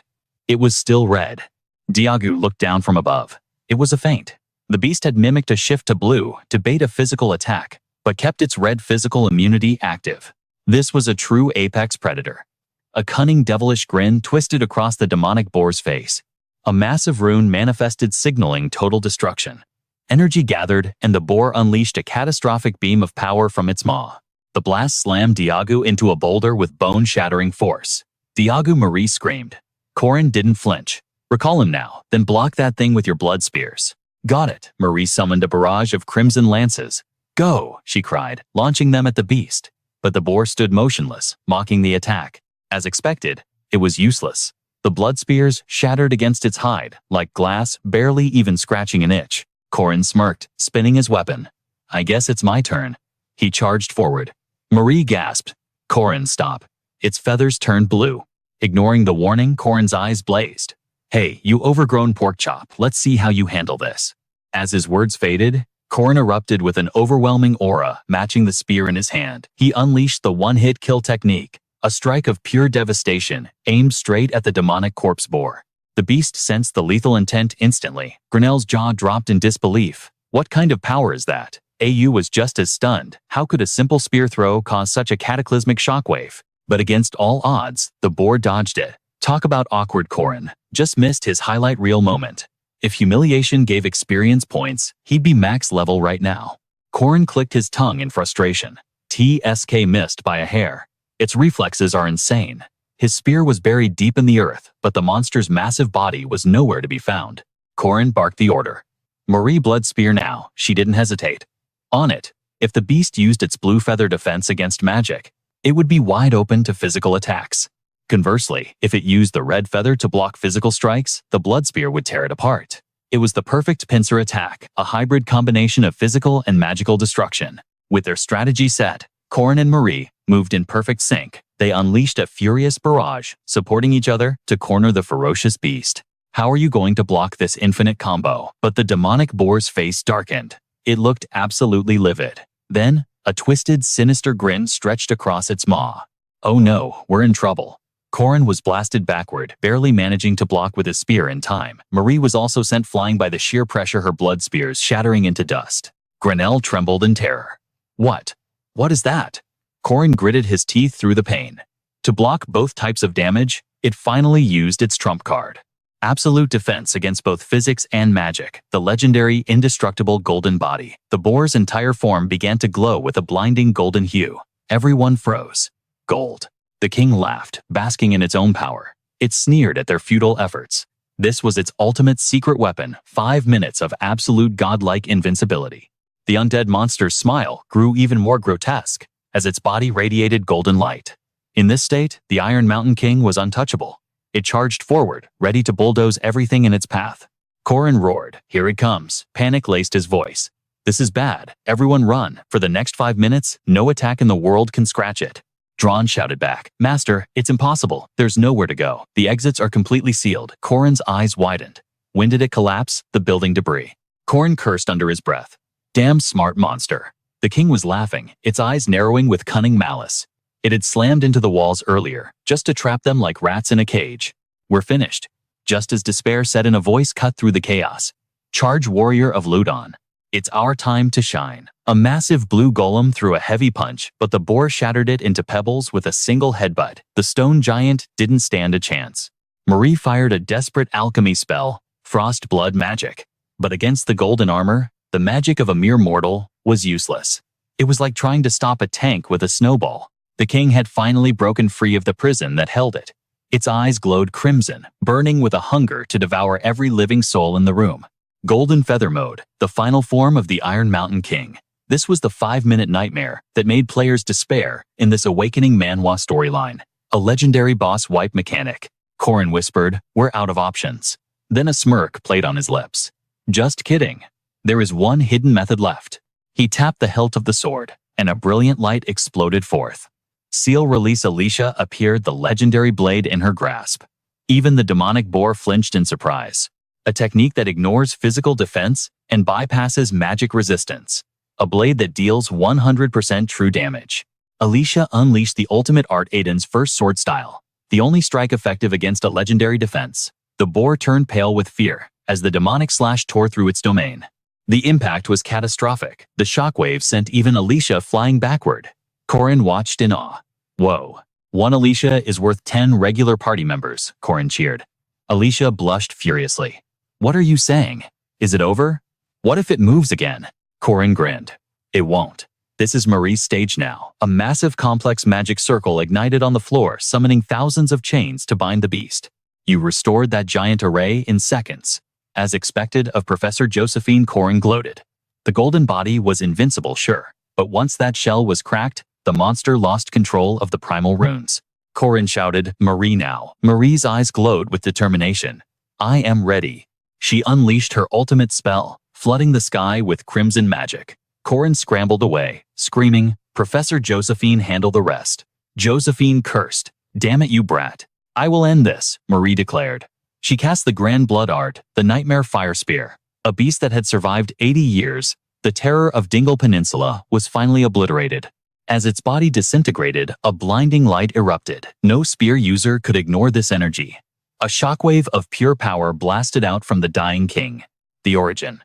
It was still red. Diogu looked down from above. It was a feint. The beast had mimicked a shift to blue to bait a physical attack, but kept its red physical immunity active. This was a true apex predator. A cunning devilish grin twisted across the demonic boar's face. A massive rune manifested, signaling total destruction. Energy gathered, and the boar unleashed a catastrophic beam of power from its maw. The blast slammed Diogu into a boulder with bone-shattering force. Diogu Marie screamed. Corin didn't flinch. "Recall him now, then block that thing with your blood spears." "Got it." Marie summoned a barrage of crimson lances. "Go," she cried, launching them at the beast. But the boar stood motionless, mocking the attack. As expected, it was useless. The blood spears shattered against its hide, like glass, barely even scratching an itch. Corin smirked, spinning his weapon. "I guess it's my turn." He charged forward. Marie gasped. "Corin, stop." Its feathers turned blue. Ignoring the warning, Corin's eyes blazed. "Hey, you overgrown pork chop, let's see how you handle this." As his words faded, Corin erupted with an overwhelming aura, matching the spear in his hand. He unleashed the one-hit kill technique, a strike of pure devastation, aimed straight at the demonic corpse boar. The beast sensed the lethal intent instantly. Grinnell's jaw dropped in disbelief. What kind of power is that? AU was just as stunned. How could a simple spear throw cause such a cataclysmic shockwave? But against all odds, the boar dodged it. Talk about awkward. Corin just missed his highlight reel moment. If humiliation gave experience points, he'd be max level right now. Corin clicked his tongue in frustration. TSK missed by a hair. Its reflexes are insane. His spear was buried deep in the earth, but the monster's massive body was nowhere to be found. Corin barked the order. Marie blood spear now. She didn't hesitate. On it. If the beast used its blue feather defense against magic, it would be wide open to physical attacks. Conversely, if it used the red feather to block physical strikes, the blood spear would tear it apart. It was the perfect pincer attack, a hybrid combination of physical and magical destruction. With their strategy set, Corin and Marie moved in perfect sync. They unleashed a furious barrage, supporting each other to corner the ferocious beast. How are you going to block this infinite combo? But the demonic boar's face darkened. It looked absolutely livid. Then, a twisted, sinister grin stretched across its maw. Oh no, we're in trouble. Corin was blasted backward, barely managing to block with his spear in time. Marie was also sent flying by the sheer pressure, her blood spears shattering into dust. Grenelle trembled in terror. What? What is that? Corin gritted his teeth through the pain. To block both types of damage, it finally used its trump card. Absolute defense against both physics and magic, the legendary indestructible golden body. The boar's entire form began to glow with a blinding golden hue. Everyone froze. Gold. The king laughed, basking in its own power. It sneered at their futile efforts. This was its ultimate secret weapon, 5 minutes of absolute godlike invincibility. The undead monster's smile grew even more grotesque as its body radiated golden light. In this state, the Iron Mountain King was untouchable. It charged forward, ready to bulldoze everything in its path. Corin roared, "Here it comes." Panic laced his voice. "This is bad. Everyone run. For the next 5 minutes, no attack in the world can scratch it." Drawn shouted back, "Master, it's impossible. There's nowhere to go. The exits are completely sealed." Corin's eyes widened. When did it collapse? The building debris. Corin cursed under his breath. Damn smart monster. The king was laughing, its eyes narrowing with cunning malice. It had slammed into the walls earlier, just to trap them like rats in a cage. "We're finished." Just as despair said in a voice cut through the chaos. "Charge, warrior of Ludon. It's our time to shine." A massive blue golem threw a heavy punch, but the boar shattered it into pebbles with a single headbutt. The stone giant didn't stand a chance. Marie fired a desperate alchemy spell, frost blood magic. But against the golden armor, the magic of a mere mortal was useless. It was like trying to stop a tank with a snowball. The king had finally broken free of the prison that held it. Its eyes glowed crimson, burning with a hunger to devour every living soul in the room. Golden Feather Mode, the final form of the Iron Mountain King. This was the 5-minute nightmare that made players despair in this awakening Manhwa storyline. A legendary boss wipe mechanic. Corin whispered, "We're out of options." Then a smirk played on his lips. "Just kidding. There is one hidden method left." He tapped the hilt of the sword, and a brilliant light exploded forth. Seal release Alicia appeared, the legendary blade in her grasp. Even the demonic boar flinched in surprise. A technique that ignores physical defense and bypasses magic resistance. A blade that deals 100% true damage. Alicia unleashed the ultimate art, Aiden's first sword style, the only strike effective against a legendary defense. The boar turned pale with fear as the demonic slash tore through its domain. The impact was catastrophic. The shockwave sent even Alicia flying backward. Corin watched in awe. "Whoa. One Alicia is worth 10 regular party members," Corin cheered. Alicia blushed furiously. "What are you saying? Is it over? What if it moves again?" Corin grinned. "It won't. This is Marie's stage now." A massive complex magic circle ignited on the floor, summoning thousands of chains to bind the beast. "You restored that giant array in seconds." As expected of Professor Josephine, Corin gloated. The golden body was invincible, sure, but once that shell was cracked, the monster lost control of the primal runes. Corin shouted, "Marie now." Marie's eyes glowed with determination. "I am ready." She unleashed her ultimate spell, flooding the sky with crimson magic. Corin scrambled away, screaming, "Professor Josephine, handle the rest." Josephine cursed. "Damn it, you brat. I will end this," Marie declared. She cast the grand blood art, the nightmare fire spear. A beast that had survived 80 years, the terror of Dingle Peninsula, was finally obliterated. As its body disintegrated, a blinding light erupted. No spear user could ignore this energy. A shockwave of pure power blasted out from the dying king. The origin.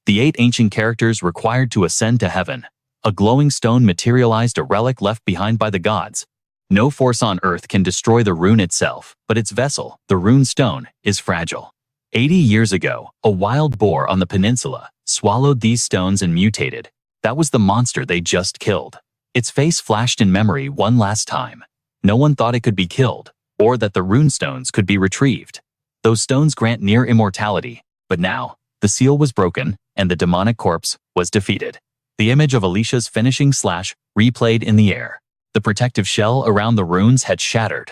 The 8 ancient characters required to ascend to heaven. A glowing stone materialized, a relic left behind by the gods. No force on Earth can destroy the rune itself, but its vessel, the rune stone, is fragile. 80 years ago, a wild boar on the peninsula swallowed these stones and mutated. That was the monster they just killed. Its face flashed in memory one last time. No one thought it could be killed, or that the rune stones could be retrieved. Those stones grant near immortality, but now, the seal was broken, and the demonic corpse was defeated. The image of Alicia's finishing slash replayed in the air. The protective shell around the runes had shattered.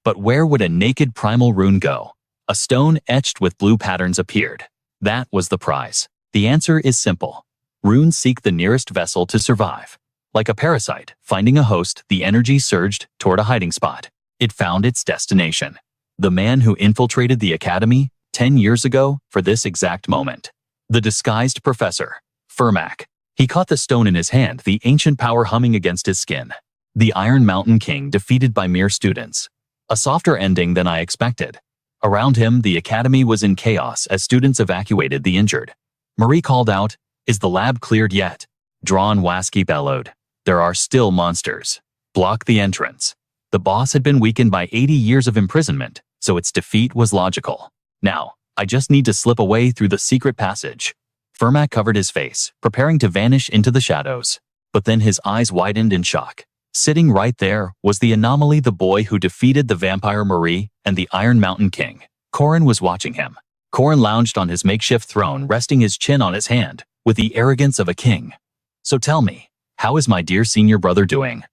But where would a naked primal rune go? A stone etched with blue patterns appeared. That was the prize. The answer is simple. Runes seek the nearest vessel to survive. Like a parasite, finding a host, the energy surged toward a hiding spot. It found its destination. The man who infiltrated the academy 10 years ago for this exact moment. The disguised professor, Firmak. He caught the stone in his hand, the ancient power humming against his skin. The Iron Mountain King defeated by mere students. A softer ending than I expected. Around him, the academy was in chaos as students evacuated the injured. Marie called out, "Is the lab cleared yet?" Drawn Wasky bellowed, "There are still monsters. Block the entrance." The boss had been weakened by 80 years of imprisonment, so its defeat was logical. Now, I just need to slip away through the secret passage. Firmak covered his face, preparing to vanish into the shadows. But then his eyes widened in shock. Sitting right there was the anomaly, the boy who defeated the vampire Marie and the Iron Mountain King. Corin was watching him. Corin lounged on his makeshift throne, resting his chin on his hand, with the arrogance of a king. "So tell me, how is my dear senior brother doing?"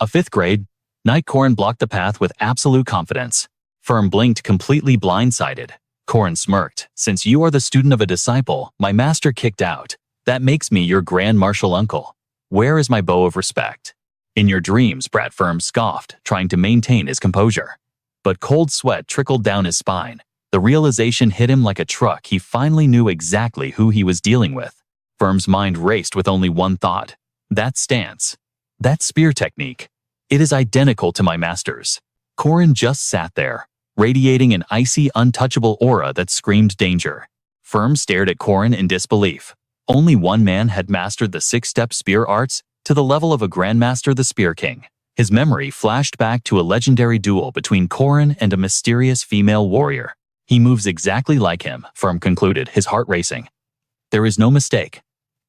A 5th grade Knight. Corin blocked the path with absolute confidence. Firm blinked, completely blindsided. Corin smirked. "Since you are the student of a disciple my master kicked out, that makes me your grand martial uncle. Where is my bow of respect?" "In your dreams," Brat Firm scoffed, trying to maintain his composure. But cold sweat trickled down his spine. The realization hit him like a truck. He finally knew exactly who he was dealing with. Firm's mind raced with only one thought. That stance. That spear technique. It is identical to my master's. Corin just sat there, radiating an icy, untouchable aura that screamed danger. Firm stared at Corin in disbelief. Only one man had mastered the 6-step spear arts to the level of a grandmaster, the Spear King. His memory flashed back to a legendary duel between Corin and a mysterious female warrior. "He moves exactly like him," Firm concluded, his heart racing. There is no mistake.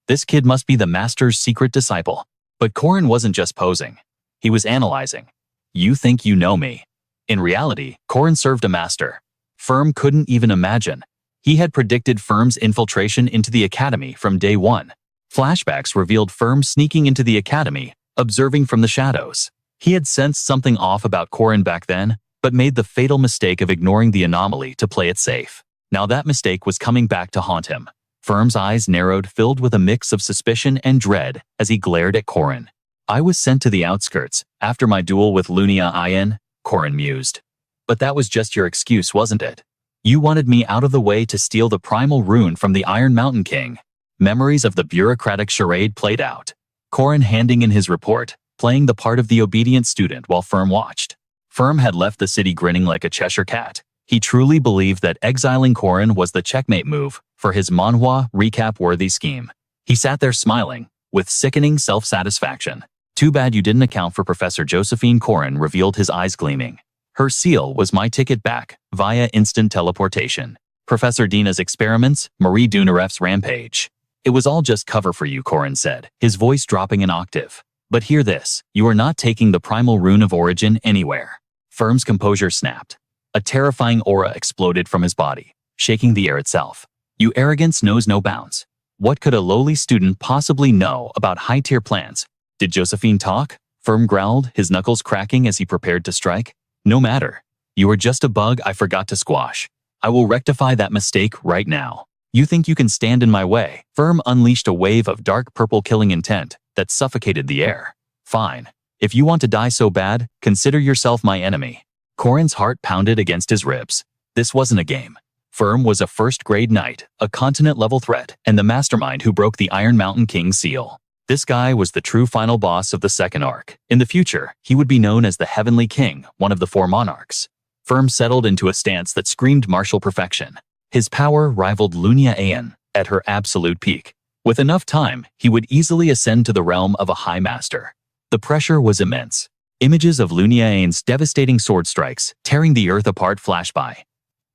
This kid must be the master's secret disciple. But Corin wasn't just posing. He was analyzing. "You think you know me." In reality, Corin served a master. Firm couldn't even imagine. He had predicted Firm's infiltration into the academy from day one. Flashbacks revealed Firm sneaking into the academy, observing from the shadows. He had sensed something off about Corin back then, but made the fatal mistake of ignoring the anomaly to play it safe. Now that mistake was coming back to haunt him. Firm's eyes narrowed, filled with a mix of suspicion and dread as he glared at Corin. "I was sent to the outskirts after my duel with Lunia Ian," Corin mused. "But that was just your excuse, wasn't it? You wanted me out of the way to steal the primal rune from the Iron Mountain King." Memories of the bureaucratic charade played out. Corin handing in his report, playing the part of the obedient student while Firm watched. Firm had left the city grinning like a Cheshire cat. He truly believed that exiling Corin was the checkmate move for his Manhwa recap-worthy scheme. He sat there smiling, with sickening self-satisfaction. "Too bad you didn't account for Professor Josephine." Corin revealed, his eyes gleaming. "Her seal was my ticket back, via instant teleportation. Professor Dina's experiments, Marie Dunaref's rampage. It was all just cover for you," Corin said, his voice dropping an octave. "But hear this, you are not taking the primal rune of origin anywhere." Firm's composure snapped. A terrifying aura exploded from his body, shaking the air itself. "Your arrogance knows no bounds. What could a lowly student possibly know about high-tier plans?" "Did Josephine talk?" Firm growled, his knuckles cracking as he prepared to strike. "No matter. You are just a bug I forgot to squash. I will rectify that mistake right now. You think you can stand in my way?" Firm unleashed a wave of dark purple killing intent that suffocated the air. "Fine. If you want to die so bad, consider yourself my enemy." Corin's heart pounded against his ribs. This wasn't a game. Firm was a 1st-grade knight, a continent-level threat, and the mastermind who broke the Iron Mountain King's seal. This guy was the true final boss of the 2nd arc. In the future, he would be known as the Heavenly King, one of the 4 monarchs. Firm settled into a stance that screamed martial perfection. His power rivaled Lunia Ayan at her absolute peak. With enough time, he would easily ascend to the realm of a High Master. The pressure was immense. Images of Luniane's devastating sword strikes, tearing the earth apart flash by.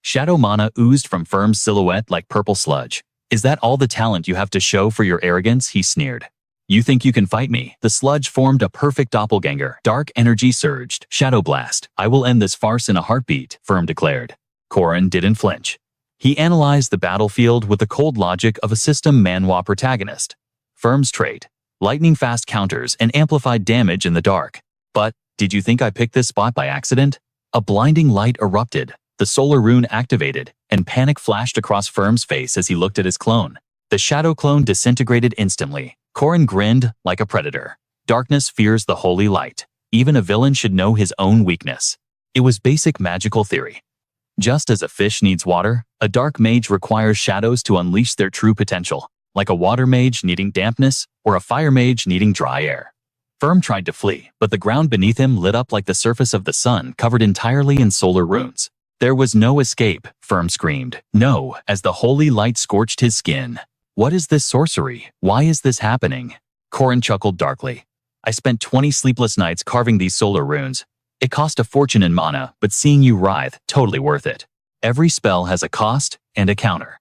Shadow mana oozed from Firm's silhouette like purple sludge. Is that all the talent you have to show for your arrogance? He sneered. You think you can fight me? The sludge formed a perfect doppelganger. Dark energy surged. Shadow blast. I will end this farce in a heartbeat, Firm declared. Corin didn't flinch. He analyzed the battlefield with the cold logic of a system Manhwa protagonist. Firm's trait: lightning-fast counters and amplified damage in the dark. But, did you think I picked this spot by accident? A blinding light erupted. The solar rune activated, and panic flashed across Firm's face as he looked at his clone. The shadow clone disintegrated instantly. Corin grinned like a predator. Darkness fears the holy light. Even a villain should know his own weakness. It was basic magical theory. Just as a fish needs water, a dark mage requires shadows to unleash their true potential, like a water mage needing dampness or a fire mage needing dry air. Firm tried to flee, but the ground beneath him lit up like the surface of the sun covered entirely in solar runes. There was no escape, Firm screamed. No, as the holy light scorched his skin. What is this sorcery? Why is this happening? Corin chuckled darkly. I spent 20 sleepless nights carving these solar runes. It cost a fortune in mana, but seeing you writhe, totally worth it. Every spell has a cost and a counter.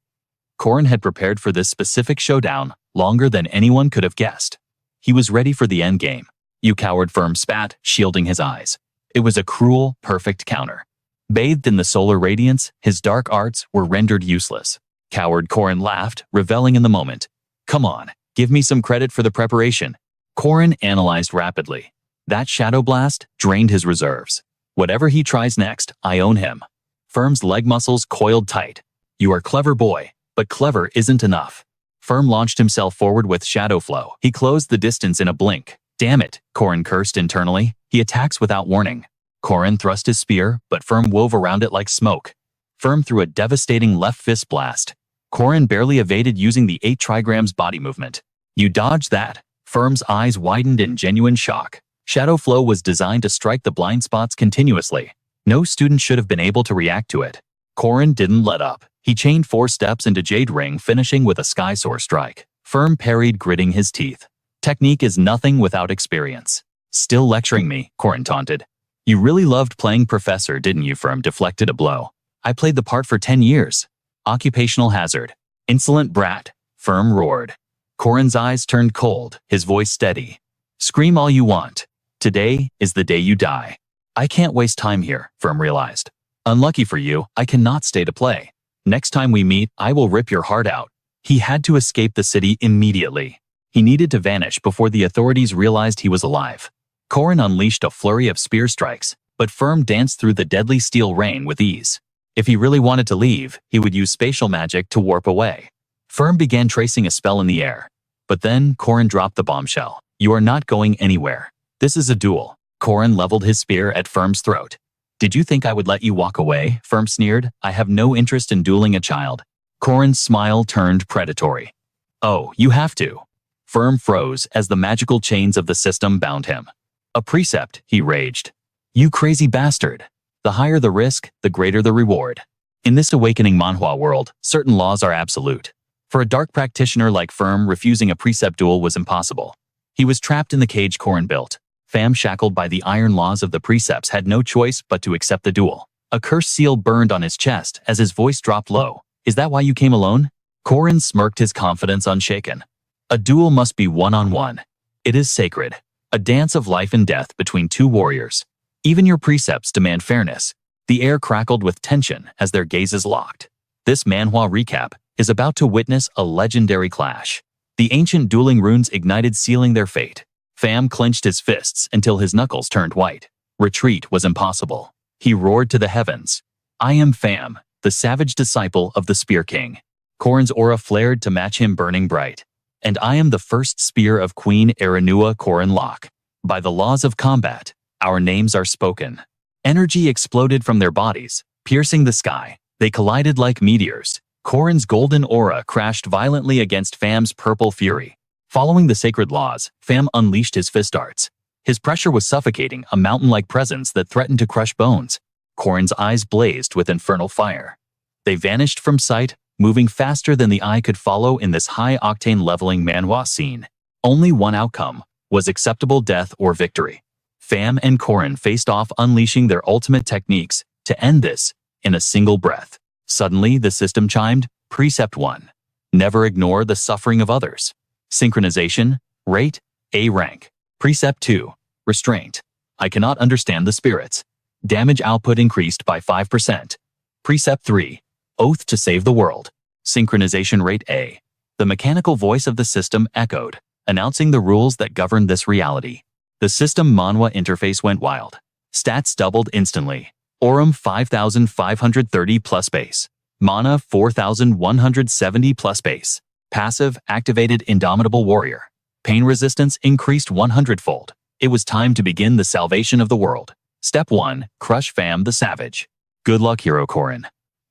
Corin had prepared for this specific showdown longer than anyone could have guessed. He was ready for the endgame. You coward, Firm spat, shielding his eyes. It was a cruel, perfect counter. Bathed in the solar radiance, his dark arts were rendered useless. Coward, Corin laughed, reveling in the moment. Come on, give me some credit for the preparation. Corin analyzed rapidly. That shadow blast drained his reserves. Whatever he tries next, I own him. Firm's leg muscles coiled tight. You are clever, boy, but clever isn't enough. Firm launched himself forward with shadow flow. He closed the distance in a blink. Damn it, Corin cursed internally. He attacks without warning. Corin thrust his spear, but Firm wove around it like smoke. Firm threw a devastating left fist blast. Corin barely evaded using the 8 trigrams body movement. You dodged that. Firm's eyes widened in genuine shock. Shadow flow was designed to strike the blind spots continuously. No student should have been able to react to it. Corin didn't let up. He chained 4 steps into Jade Ring, finishing with a Sky Soar strike. Firm parried, gritting his teeth. Technique is nothing without experience. Still lecturing me, Corin taunted. You really loved playing professor, didn't you? Firm deflected a blow. I played the part for 10 years. Occupational hazard. Insolent brat, Firm roared. Corin's eyes turned cold, his voice steady. Scream all you want. Today is the day you die. I can't waste time here, Firm realized. Unlucky for you, I cannot stay to play. Next time we meet, I will rip your heart out. He had to escape the city immediately. He needed to vanish before the authorities realized he was alive. Corin unleashed a flurry of spear strikes, but Firm danced through the deadly steel rain with ease. If he really wanted to leave, he would use spatial magic to warp away. Firm began tracing a spell in the air. But then Corin dropped the bombshell. You are not going anywhere. This is a duel. Corin leveled his spear at Firm's throat. Did you think I would let you walk away? Firm sneered. I have no interest in dueling a child. Corin's smile turned predatory. Oh, you have to. Firm froze as the magical chains of the system bound him. A precept, he raged. You crazy bastard. The higher the risk, the greater the reward. In this awakening Manhwa world, certain laws are absolute. For a dark practitioner like Firm, refusing a precept duel was impossible. He was trapped in the cage Corin built. Fam, shackled by the iron laws of the precepts, had no choice but to accept the duel. A curse seal burned on his chest as his voice dropped low. Is that why you came alone? Corin smirked, his confidence unshaken. A duel must be one-on-one. It is sacred. A dance of life and death between 2 warriors. Even your precepts demand fairness. The air crackled with tension as their gazes locked. This Manhwa recap is about to witness a legendary clash. The ancient dueling runes ignited, sealing their fate. Fam clenched his fists until his knuckles turned white. Retreat was impossible. He roared to the heavens. I am Fam, the savage disciple of the Spear King. Corin's aura flared to match him, burning bright. And I am the first spear of Queen Aranua, Corin Lock. By the laws of combat, our names are spoken. Energy exploded from their bodies, piercing the sky. They collided like meteors. Corin's golden aura crashed violently against Fam's purple fury. Following the sacred laws, Fam unleashed his fist darts. His pressure was suffocating, a mountain-like presence that threatened to crush bones. Corin's eyes blazed with infernal fire. They vanished from sight, moving faster than the eye could follow in this high-octane leveling Manhwa scene. Only one outcome: was acceptable death or victory. Pham and Corin faced off, unleashing their ultimate techniques to end this in a single breath. Suddenly, the system chimed. Precept 1. Never ignore the suffering of others. Synchronization, rate, A rank. Precept 2. Restraint. I cannot understand the spirits. Damage output increased by 5%. Precept 3. Oath to save the world. Synchronization rate A. The mechanical voice of the system echoed, announcing the rules that govern this reality. The system Manhwa interface went wild. Stats doubled instantly. Aurum 5,530 plus base. Mana 4,170 plus base. Passive activated Indomitable Warrior. Pain resistance increased 100-fold. It was time to begin the salvation of the world. Step 1. Crush Pham the Savage. Good luck, Hero Corin.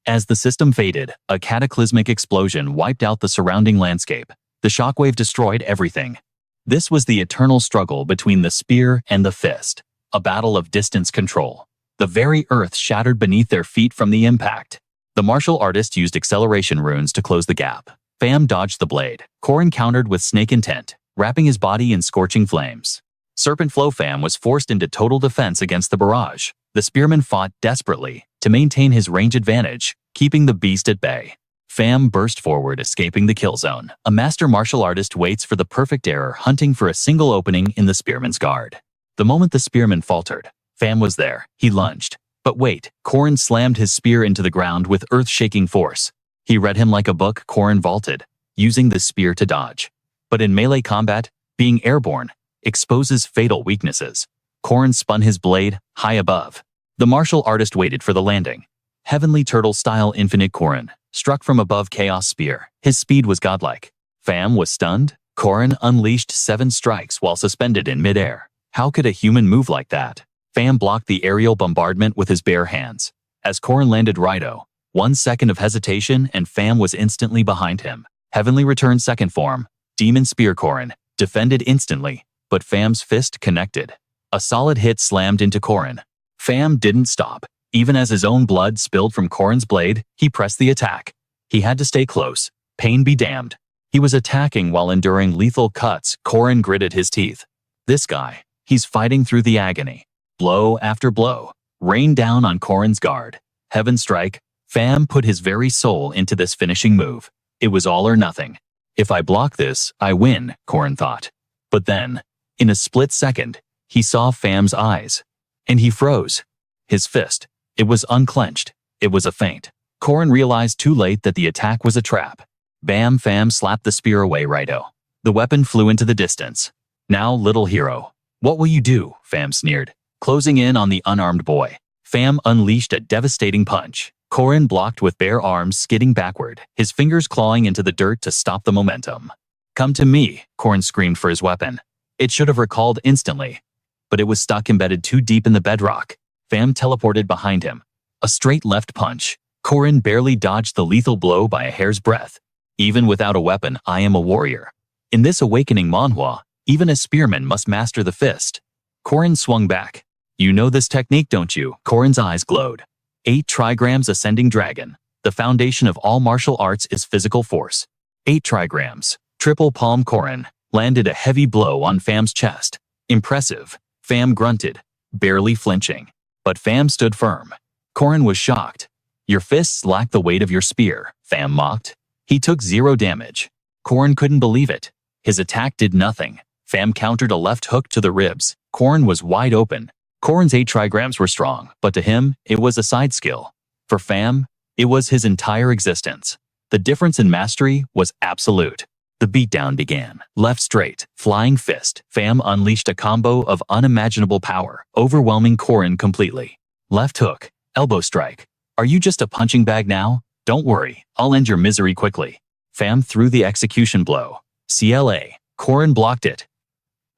As the system faded, a cataclysmic explosion wiped out the surrounding landscape. The shockwave destroyed everything. This was the eternal struggle between the spear and the fist. A battle of distance control. The very earth shattered beneath their feet from the impact. The martial artist used acceleration runes to close the gap. Pham dodged the blade. Corin countered with snake intent, wrapping his body in scorching flames. Serpent Flow Pham was forced into total defense against the barrage. The spearman fought desperately to maintain his range advantage, keeping the beast at bay. Pham burst forward, escaping the kill zone. A master martial artist waits for the perfect error, hunting for a single opening in the spearman's guard. The moment the spearman faltered, Pham was there. He lunged. But wait, Corin slammed his spear into the ground with earth-shaking force. He read him like a book. Corin vaulted, using the spear to dodge. But in melee combat, being airborne exposes fatal weaknesses. Corin spun his blade high above. The martial artist waited for the landing. Heavenly Turtle-style Infinite Corin struck from above Chaos Spear. His speed was godlike. Pham was stunned. Corin unleashed 7 strikes while suspended in midair. How could a human move like that? Pham blocked the aerial bombardment with his bare hands. As Corin landed righto, 1 second of hesitation and Pham was instantly behind him. Heavenly returned second form. Demon Spear Corin defended instantly, but Pham's fist connected. A solid hit slammed into Corin. Pham didn't stop. Even as his own blood spilled from Corin's blade, he pressed the attack. He had to stay close. Pain be damned. He was attacking while enduring lethal cuts. Corin gritted his teeth. This guy, he's fighting through the agony. Blow after blow rained down on Corin's guard. Heaven strike. Pham put his very soul into this finishing move. It was all or nothing. If I block this, I win, Corin thought. But then, in a split second, he saw Pham's eyes. And he froze. His fist. It was unclenched. It was a feint. Corin realized too late that the attack was a trap. Bam! Pham slapped the spear away righto. The weapon flew into the distance. Now, little hero. What will you do? Pham sneered, closing in on the unarmed boy. Pham unleashed a devastating punch. Corin blocked with bare arms, skidding backward, his fingers clawing into the dirt to stop the momentum. Come to me, Corin screamed for his weapon. It should have recalled instantly, but it was stuck embedded too deep in the bedrock. Pham teleported behind him. A straight left punch. Corin barely dodged the lethal blow by a hair's breadth. Even without a weapon, I am a warrior. In this awakening manhwa, even a spearman must master the fist. Corin swung back. You know this technique, don't you? Corin's eyes glowed. 8 trigrams Ascending Dragon. The foundation of all martial arts is physical force. 8 trigrams. Triple palm. Corin landed a heavy blow on Pham's chest. Impressive. Pham grunted, barely flinching. But Pham stood firm. Corin was shocked. Your fists lack the weight of your spear, Pham mocked. He took 0 damage. Corin couldn't believe it. His attack did nothing. Pham countered a left hook to the ribs. Corin was wide open. Corin's 8 trigrams were strong, but to him, it was a side skill. For Pham, it was his entire existence. The difference in mastery was absolute. The beatdown began. Left straight, flying fist. Pham unleashed a combo of unimaginable power, overwhelming Corin completely. Left hook, elbow strike. Are you just a punching bag now? Don't worry, I'll end your misery quickly. Pham threw the execution blow. CLA. Corin blocked it.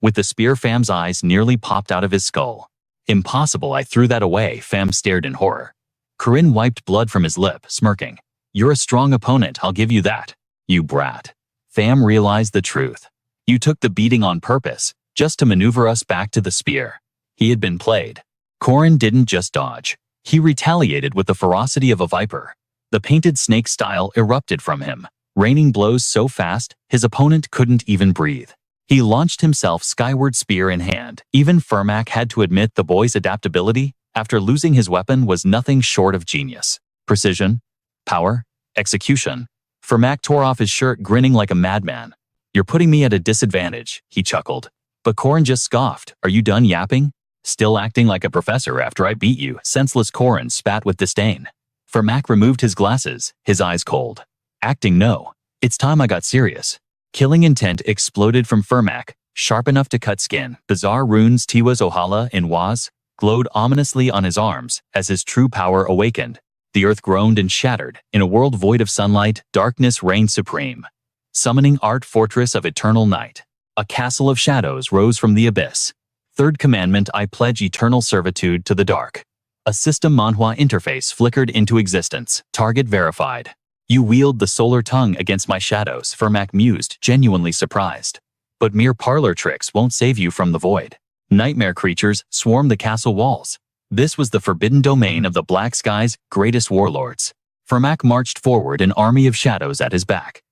With the spear, Pham's eyes nearly popped out of his skull. Impossible, I threw that away. Pham stared in horror. Corin wiped blood from his lip, smirking. You're a strong opponent, I'll give you that. You brat. Pham realized the truth. You took the beating on purpose, just to maneuver us back to the spear. He had been played. Corin didn't just dodge. He retaliated with the ferocity of a viper. The painted snake style erupted from him, raining blows so fast, his opponent couldn't even breathe. He launched himself skyward, spear in hand. Even Firmak had to admit the boy's adaptability after losing his weapon was nothing short of genius. Precision, power, execution. Firmak tore off his shirt, grinning like a madman. "You're putting me at a disadvantage," he chuckled. But Corin just scoffed. "Are you done yapping? Still acting like a professor after I beat you?" Senseless Corin spat with disdain. Firmak removed his glasses, his eyes cold. "Acting, no. It's time I got serious." Killing intent exploded from Firmak, sharp enough to cut skin. Bizarre runes Tiwa's Ohala in Waz glowed ominously on his arms as his true power awakened. The earth groaned and shattered. In a world void of sunlight, darkness reigned supreme. Summoning Art Fortress of Eternal Night. A castle of shadows rose from the abyss. Third commandment: I pledge eternal servitude to the dark. A system Manhwa interface flickered into existence. Target verified. "You wield the solar tongue against my shadows," Firmak mused, genuinely surprised. "But mere parlor tricks won't save you from the void. Nightmare creatures swarm the castle walls." This was the forbidden domain of the Black Sky's greatest warlords. Firmak marched forward, an army of shadows at his back.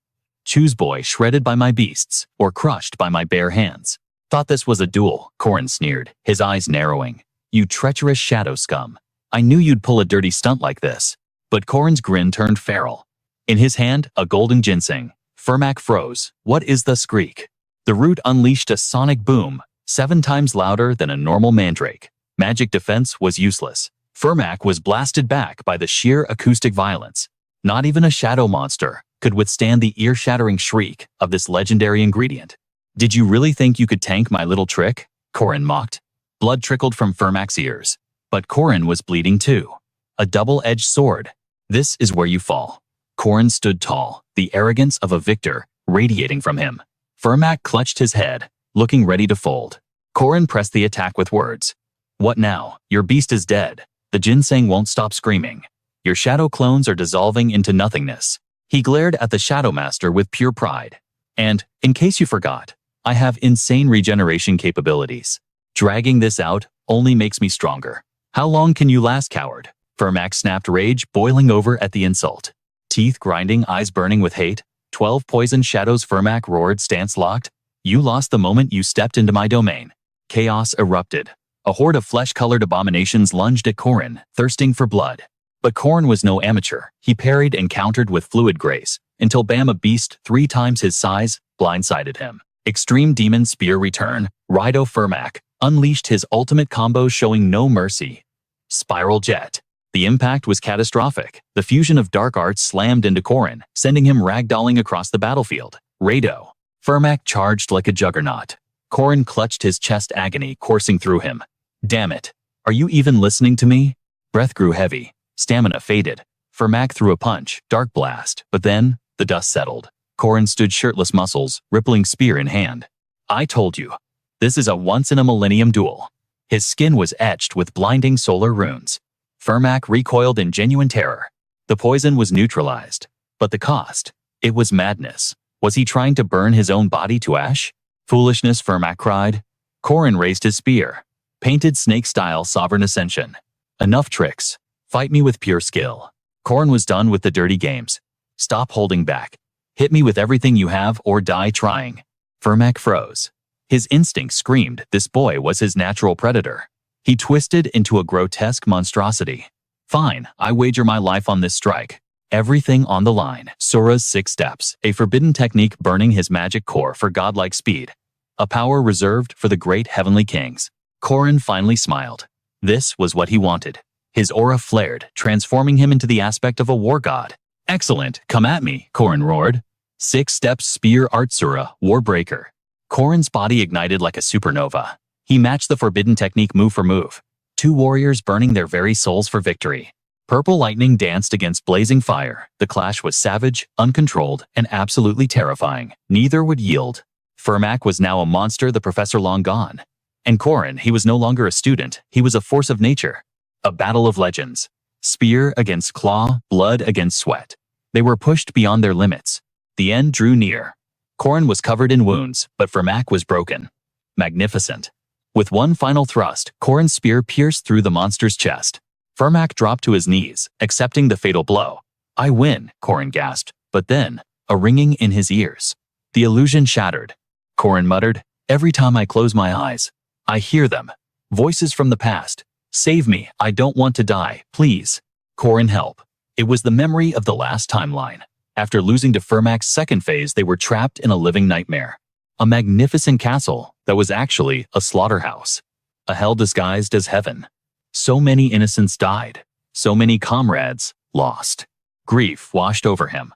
"Choose, boy, shredded by my beasts, or crushed by my bare hands." "Thought this was a duel," Corin sneered, his eyes narrowing. "You treacherous shadow scum. I knew you'd pull a dirty stunt like this." But Corin's grin turned feral. In his hand, a golden ginseng. Firmak froze. "What is the skreek?" The root unleashed a sonic boom, 7 times louder than a normal mandrake. Magic defense was useless. Firmak was blasted back by the sheer acoustic violence. Not even a shadow monster could withstand the ear-shattering shriek of this legendary ingredient. "Did you really think you could tank my little trick?" Corin mocked. Blood trickled from Firmak's ears. But Corin was bleeding too. A double-edged sword. "This is where you fall." Corin stood tall, the arrogance of a victor radiating from him. Firmak clutched his head, looking ready to fold. Corin pressed the attack with words. "What now? Your beast is dead. The ginseng won't stop screaming. Your shadow clones are dissolving into nothingness." He glared at the Shadow Master with pure pride. "And, in case you forgot, I have insane regeneration capabilities. Dragging this out only makes me stronger." "How long can you last, coward?" Firmak snapped, rage boiling over at the insult. Teeth grinding, eyes burning with hate. 12 poison shadows. Firmak roared, stance locked. "You lost the moment you stepped into my domain." Chaos erupted. A horde of flesh-colored abominations lunged at Corin, thirsting for blood. But Corin was no amateur. He parried and countered with fluid grace, until bam, a beast 3 times his size blindsided him. Extreme Demon Spear return. Raido Firmak unleashed his ultimate combo, showing no mercy. Spiral Jet. The impact was catastrophic. The fusion of dark arts slammed into Corin, sending him ragdolling across the battlefield. Raido. Firmak charged like a juggernaut. Corin clutched his chest, agony coursing through him. "Damn it. Are you even listening to me?" Breath grew heavy. Stamina faded. Firmak threw a punch, dark blast, but then the dust settled. Corin stood shirtless, muscles, rippling spear in hand. "I told you. This is a once-in-a-millennium duel." His skin was etched with blinding solar runes. Firmak recoiled in genuine terror. The poison was neutralized. But the cost? It was madness. Was he trying to burn his own body to ash? "Foolishness," Firmak cried. Corin raised his spear. Painted snake-style sovereign ascension. "Enough tricks. Fight me with pure skill." Corin was done with the dirty games. "Stop holding back. Hit me with everything you have or die trying." Firmak froze. His instinct screamed this boy was his natural predator. He twisted into a grotesque monstrosity. "Fine, I wager my life on this strike. Everything on the line." Sora's 6 steps, a forbidden technique burning his magic core for godlike speed. A power reserved for the great heavenly kings. Corin finally smiled. This was what he wanted. His aura flared, transforming him into the aspect of a war god. "Excellent, come at me," Corin roared. 6 steps, spear, Artsura, Warbreaker. Corin's body ignited like a supernova. He matched the forbidden technique move for move. 2 warriors burning their very souls for victory. Purple lightning danced against blazing fire. The clash was savage, uncontrolled, and absolutely terrifying. Neither would yield. Firmak was now a monster, the professor long gone. And Corin, he was no longer a student, he was a force of nature. A battle of legends. Spear against claw, blood against sweat. They were pushed beyond their limits. The end drew near. Corin was covered in wounds, but Firmak was broken. Magnificent. With one final thrust, Corin's spear pierced through the monster's chest. Firmak dropped to his knees, accepting the fatal blow. "I win," Corin gasped, but then, a ringing in his ears. The illusion shattered. Corin muttered, Every time I close my eyes, I hear them. Voices from the past. Save me, I don't want to die, please. Corin, help. It was the memory of the last timeline. After losing to Fermac's second phase, they were trapped in a living nightmare. A magnificent castle that was actually a slaughterhouse. A hell disguised as heaven. So many innocents died. So many comrades lost. Grief washed over him.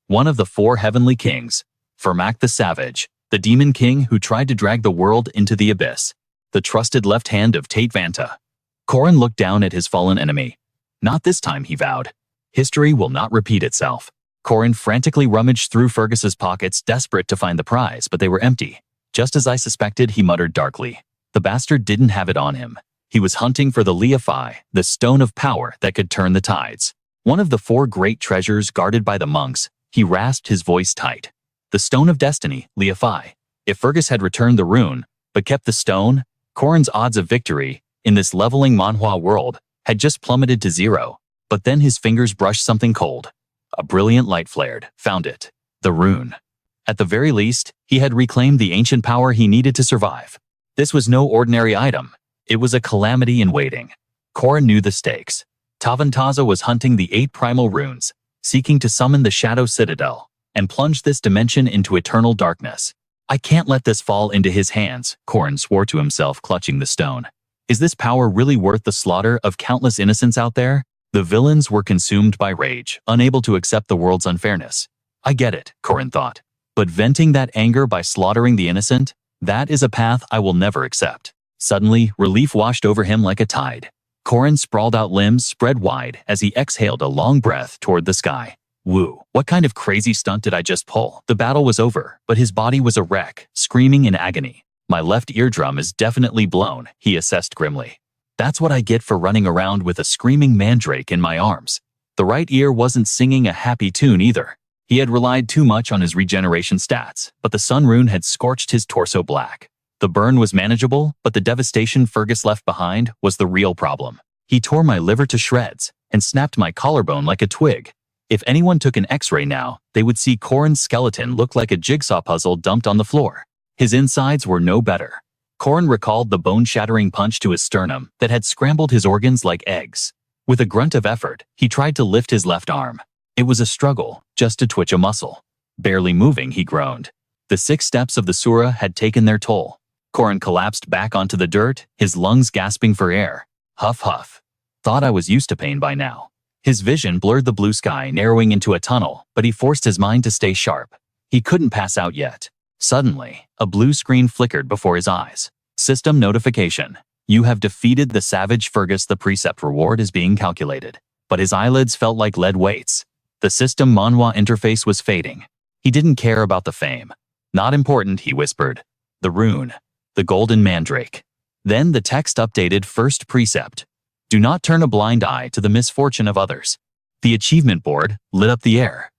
One of the 4 heavenly kings, Fermac the Savage, the demon king who tried to drag the world into the abyss, the trusted left hand of Tate Vanta. Corin looked down at his fallen enemy. Not this time, he vowed. History will not repeat itself. Corin frantically rummaged through Fergus's pockets, desperate to find the prize, but they were empty. Just as I suspected, he muttered darkly. The bastard didn't have it on him. He was hunting for the Leafai, the stone of power that could turn the tides. One of the 4 great treasures guarded by the monks. He rasped his voice tight. The stone of destiny, Leafai. If Fergus had returned the rune, but kept the stone, Corin's odds of victory, in this leveling Manhwa world, had just plummeted to 0. But then his fingers brushed something cold. A brilliant light flared. Found it. The rune. At the very least, he had reclaimed the ancient power he needed to survive. This was no ordinary item. It was a calamity in waiting. Corin knew the stakes. Tavantaza was hunting the 8 primal runes, seeking to summon the Shadow Citadel, and plunge this dimension into eternal darkness. I can't let this fall into his hands, Corin swore to himself, clutching the stone. Is this power really worth the slaughter of countless innocents out there? The villains were consumed by rage, unable to accept the world's unfairness. I get it, Corin thought. But venting that anger by slaughtering the innocent, that is a path I will never accept. Suddenly, relief washed over him like a tide. Corin sprawled out, limbs spread wide as he exhaled a long breath toward the sky. Woo, what kind of crazy stunt did I just pull? The battle was over, but his body was a wreck, screaming in agony. My left eardrum is definitely blown, he assessed grimly. That's what I get for running around with a screaming mandrake in my arms. The right ear wasn't singing a happy tune either. He had relied too much on his regeneration stats, but the sun rune had scorched his torso black. The burn was manageable, but the devastation Fergus left behind was the real problem. He tore my liver to shreds and snapped my collarbone like a twig. If anyone took an X-ray now, they would see Corin's skeleton look like a jigsaw puzzle dumped on the floor. His insides were no better. Corin recalled the bone-shattering punch to his sternum that had scrambled his organs like eggs. With a grunt of effort, he tried to lift his left arm. It was a struggle, just to twitch a muscle. Barely moving, he groaned. The 6 steps of the Sura had taken their toll. Corin collapsed back onto the dirt, his lungs gasping for air. Huff huff. Thought I was used to pain by now. His vision blurred, the blue sky narrowing into a tunnel, but he forced his mind to stay sharp. He couldn't pass out yet. Suddenly, a blue screen flickered before his eyes. System notification. You have defeated the Savage Fergus. The precept reward is being calculated. But his eyelids felt like lead weights. The system Manhwa interface was fading. He didn't care about the fame. Not important, he whispered. The rune. The golden mandrake. Then the text updated. First precept. Do not turn a blind eye to the misfortune of others. The achievement board lit up the air.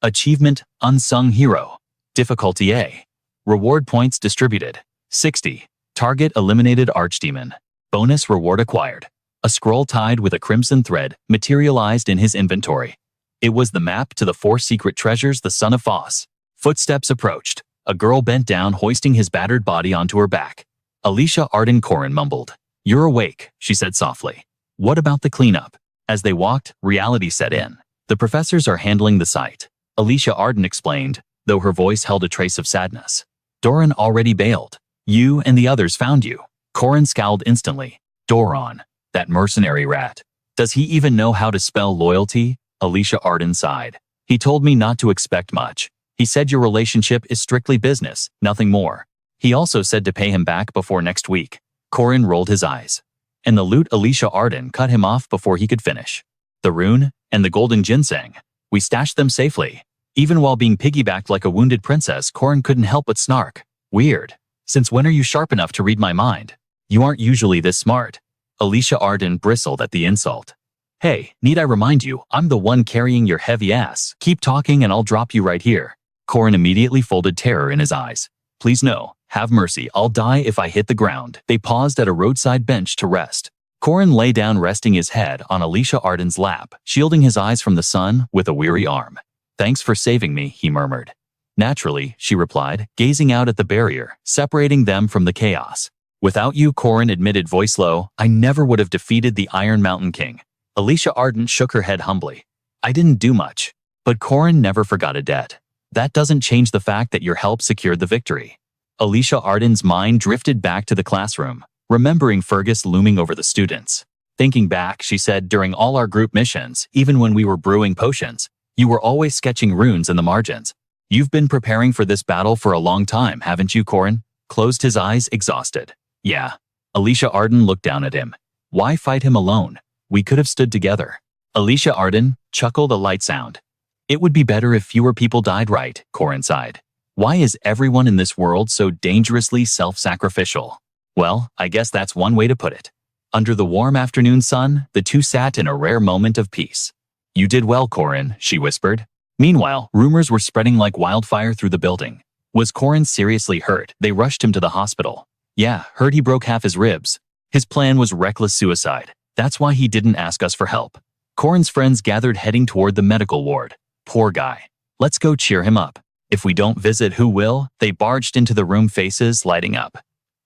Achievement, Unsung Hero. Difficulty A. Reward points distributed. 60. Target eliminated archdemon. Bonus reward acquired. A scroll tied with a crimson thread materialized in his inventory. It was the map to the 4 secret treasures, the Son of Foss. Footsteps approached. A girl bent down, hoisting his battered body onto her back. Alicia Arden. Corin mumbled. You're awake, she said softly. What about the cleanup? As they walked, reality set in. The professors are handling the site, Alicia Arden explained, though her voice held a trace of sadness. Doran already bailed. You and the others found you. Corin scowled instantly. Doran, that mercenary rat. Does he even know how to spell loyalty? Alicia Arden sighed. He told me not to expect much. He said your relationship is strictly business, nothing more. He also said to pay him back before next week. Corin rolled his eyes. And the loot? Alicia Arden cut him off before he could finish. The rune and the golden ginseng. We stashed them safely. Even while being piggybacked like a wounded princess, Corin couldn't help but snark. Weird. Since when are you sharp enough to read my mind? You aren't usually this smart. Alicia Arden bristled at the insult. Hey, need I remind you, I'm the one carrying your heavy ass. Keep talking and I'll drop you right here. Corin immediately folded, terror in his eyes. Please no, have mercy, I'll die if I hit the ground. They paused at a roadside bench to rest. Corin lay down, resting his head on Alicia Arden's lap, shielding his eyes from the sun with a weary arm. Thanks for saving me, he murmured. Naturally, she replied, gazing out at the barrier, separating them from the chaos. Without you, Corin admitted voice low, I never would have defeated the Iron Mountain King. Alicia Arden shook her head humbly. I didn't do much. But Corin never forgot a debt. That doesn't change the fact that your help secured the victory. Alicia Arden's mind drifted back to the classroom, remembering Fergus looming over the students. Thinking back, she said, during all our group missions, even when we were brewing potions, you were always sketching runes in the margins. You've been preparing for this battle for a long time, haven't you, Corin? Closed his eyes, exhausted. Yeah. Alicia Arden looked down at him. Why fight him alone? We could have stood together. Alicia Arden chuckled a light sound. It would be better if fewer people died, right? Corin sighed. Why is everyone in this world so dangerously self-sacrificial? Well, I guess that's one way to put it. Under the warm afternoon sun, the two sat in a rare moment of peace. You did well, Corin, she whispered. Meanwhile, rumors were spreading like wildfire through the building. Was Corin seriously hurt? They rushed him to the hospital. Yeah, heard he broke half his ribs. His plan was reckless suicide. That's why he didn't ask us for help. Corin's friends gathered heading toward the medical ward. Poor guy. Let's go cheer him up. If we don't visit, who will? They barged into the room, faces lighting up.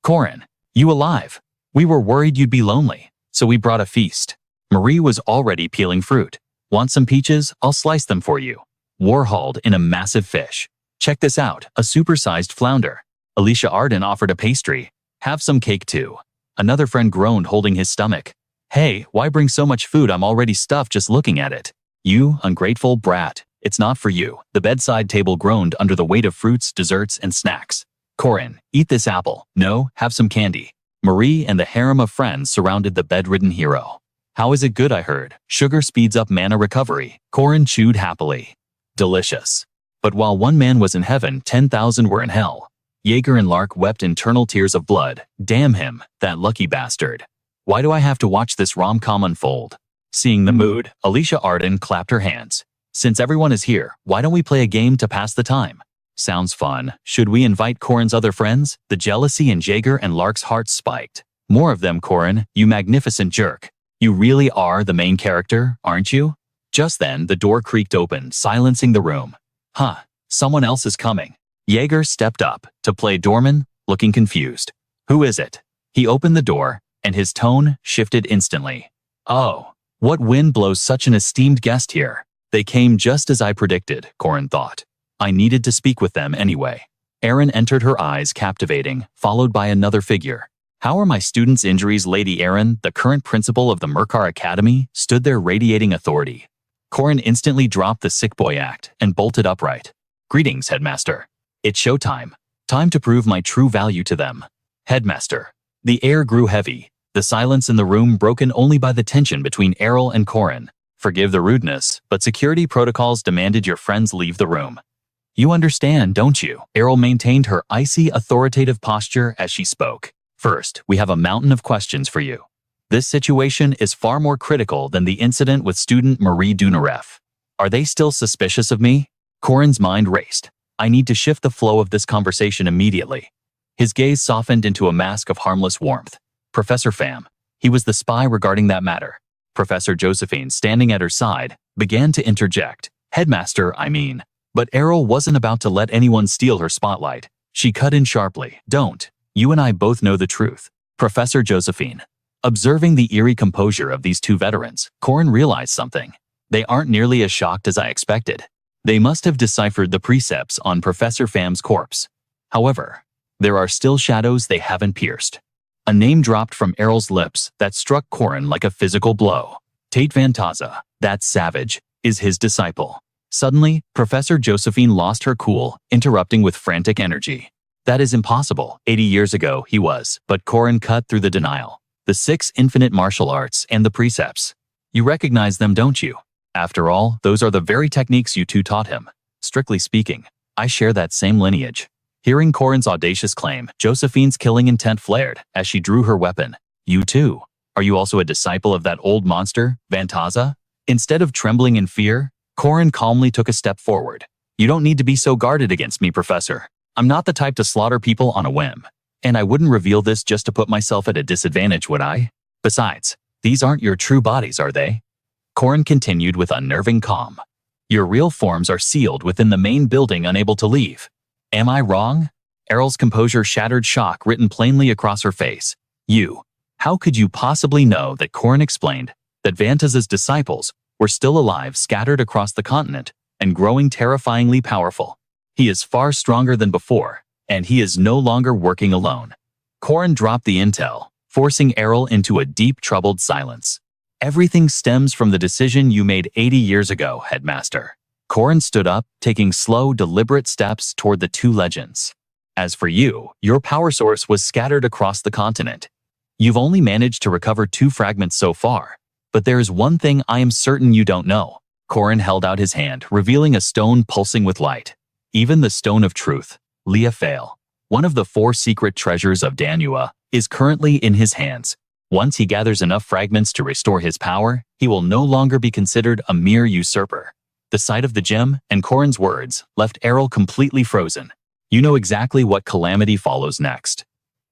Corin, you alive? We were worried you'd be lonely, so we brought a feast. Marie was already peeling fruit. Want some peaches? I'll slice them for you. War hauled in a massive fish. Check this out, a supersized flounder. Alicia Arden offered a pastry. Have some cake too. Another friend groaned, holding his stomach. Hey, why bring so much food? I'm already stuffed just looking at it. You ungrateful brat. It's not for you. The bedside table groaned under the weight of fruits, desserts, and snacks. Corin, eat this apple. No, have some candy. Marie and the harem of friends surrounded the bedridden hero. How is it good, I heard? Sugar speeds up mana recovery. Corin chewed happily. Delicious. But while one man was in heaven, 10,000 were in hell. Jaeger and Lark wept internal tears of blood. Damn him, that lucky bastard. Why do I have to watch this rom-com unfold? Seeing the mood, Alicia Arden clapped her hands. Since everyone is here, why don't we play a game to pass the time? Sounds fun. Should we invite Corin's other friends? The jealousy in Jaeger and Lark's hearts spiked. More of them, Corin, you magnificent jerk. You really are the main character, aren't you? Just then, the door creaked open, silencing the room. Huh, someone else is coming. Jaeger stepped up to play doorman, looking confused. Who is it? He opened the door, and his tone shifted instantly. Oh, what wind blows such an esteemed guest here? They came just as I predicted, Corin thought. I needed to speak with them anyway. Erin entered, her eyes captivating, followed by another figure. How are my students' injuries? Lady Erin, the current principal of the Merkar Academy, stood there radiating authority. Corin instantly dropped the sick boy act and bolted upright. Greetings, Headmaster. It's showtime. Time to prove my true value to them. Headmaster. The air grew heavy, the silence in the room broken only by the tension between Errol and Corin. Forgive the rudeness, but security protocols demanded your friends leave the room. You understand, don't you? Errol maintained her icy, authoritative posture as she spoke. First, we have a mountain of questions for you. This situation is far more critical than the incident with student Marie Dunareff. Are they still suspicious of me? Corin's mind raced. I need to shift the flow of this conversation immediately. His gaze softened into a mask of harmless warmth. Professor Pham. He was the spy regarding that matter. Professor Josephine, standing at her side, began to interject. Headmaster, I mean. But Errol wasn't about to let anyone steal her spotlight. She cut in sharply. Don't. You and I both know the truth. Professor Josephine. Observing the eerie composure of these two veterans, Corin realized something. They aren't nearly as shocked as I expected. They must have deciphered the precepts on Professor Pham's corpse. However, there are still shadows they haven't pierced. A name dropped from Errol's lips that struck Corin like a physical blow. Tate Van Taza, that savage, is his disciple. Suddenly, Professor Josephine lost her cool, interrupting with frantic energy. That is impossible. 80 years ago, he was, but Corin cut through the denial. The 6 infinite martial arts and the precepts. You recognize them, don't you? After all, those are the very techniques you two taught him. Strictly speaking, I share that same lineage. Hearing Corin's audacious claim, Josephine's killing intent flared as she drew her weapon. You too? Are you also a disciple of that old monster, Van Taza? Instead of trembling in fear, Corin calmly took a step forward. You don't need to be so guarded against me, Professor. I'm not the type to slaughter people on a whim. And I wouldn't reveal this just to put myself at a disadvantage, would I? Besides, these aren't your true bodies, are they? Corin continued with unnerving calm. Your real forms are sealed within the main building, unable to leave. Am I wrong? Errol's composure shattered, shock written plainly across her face. You. How could you possibly know that? Corin explained that Vanta's disciples were still alive, scattered across the continent, and growing terrifyingly powerful. He is far stronger than before, and he is no longer working alone. Corin dropped the intel, forcing Errol into a deep, troubled silence. Everything stems from the decision you made 80 years ago, Headmaster. Corin stood up, taking slow, deliberate steps toward the two legends. As for you, your power source was scattered across the continent. You've only managed to recover 2 fragments so far, but there is one thing I am certain you don't know. Corin held out his hand, revealing a stone pulsing with light. Even the Stone of Truth, Leafale, one of the 4 secret treasures of Manhwa, is currently in his hands. Once he gathers enough fragments to restore his power, he will no longer be considered a mere usurper. The sight of the gem and Corin's words left Errol completely frozen. You know exactly what calamity follows next.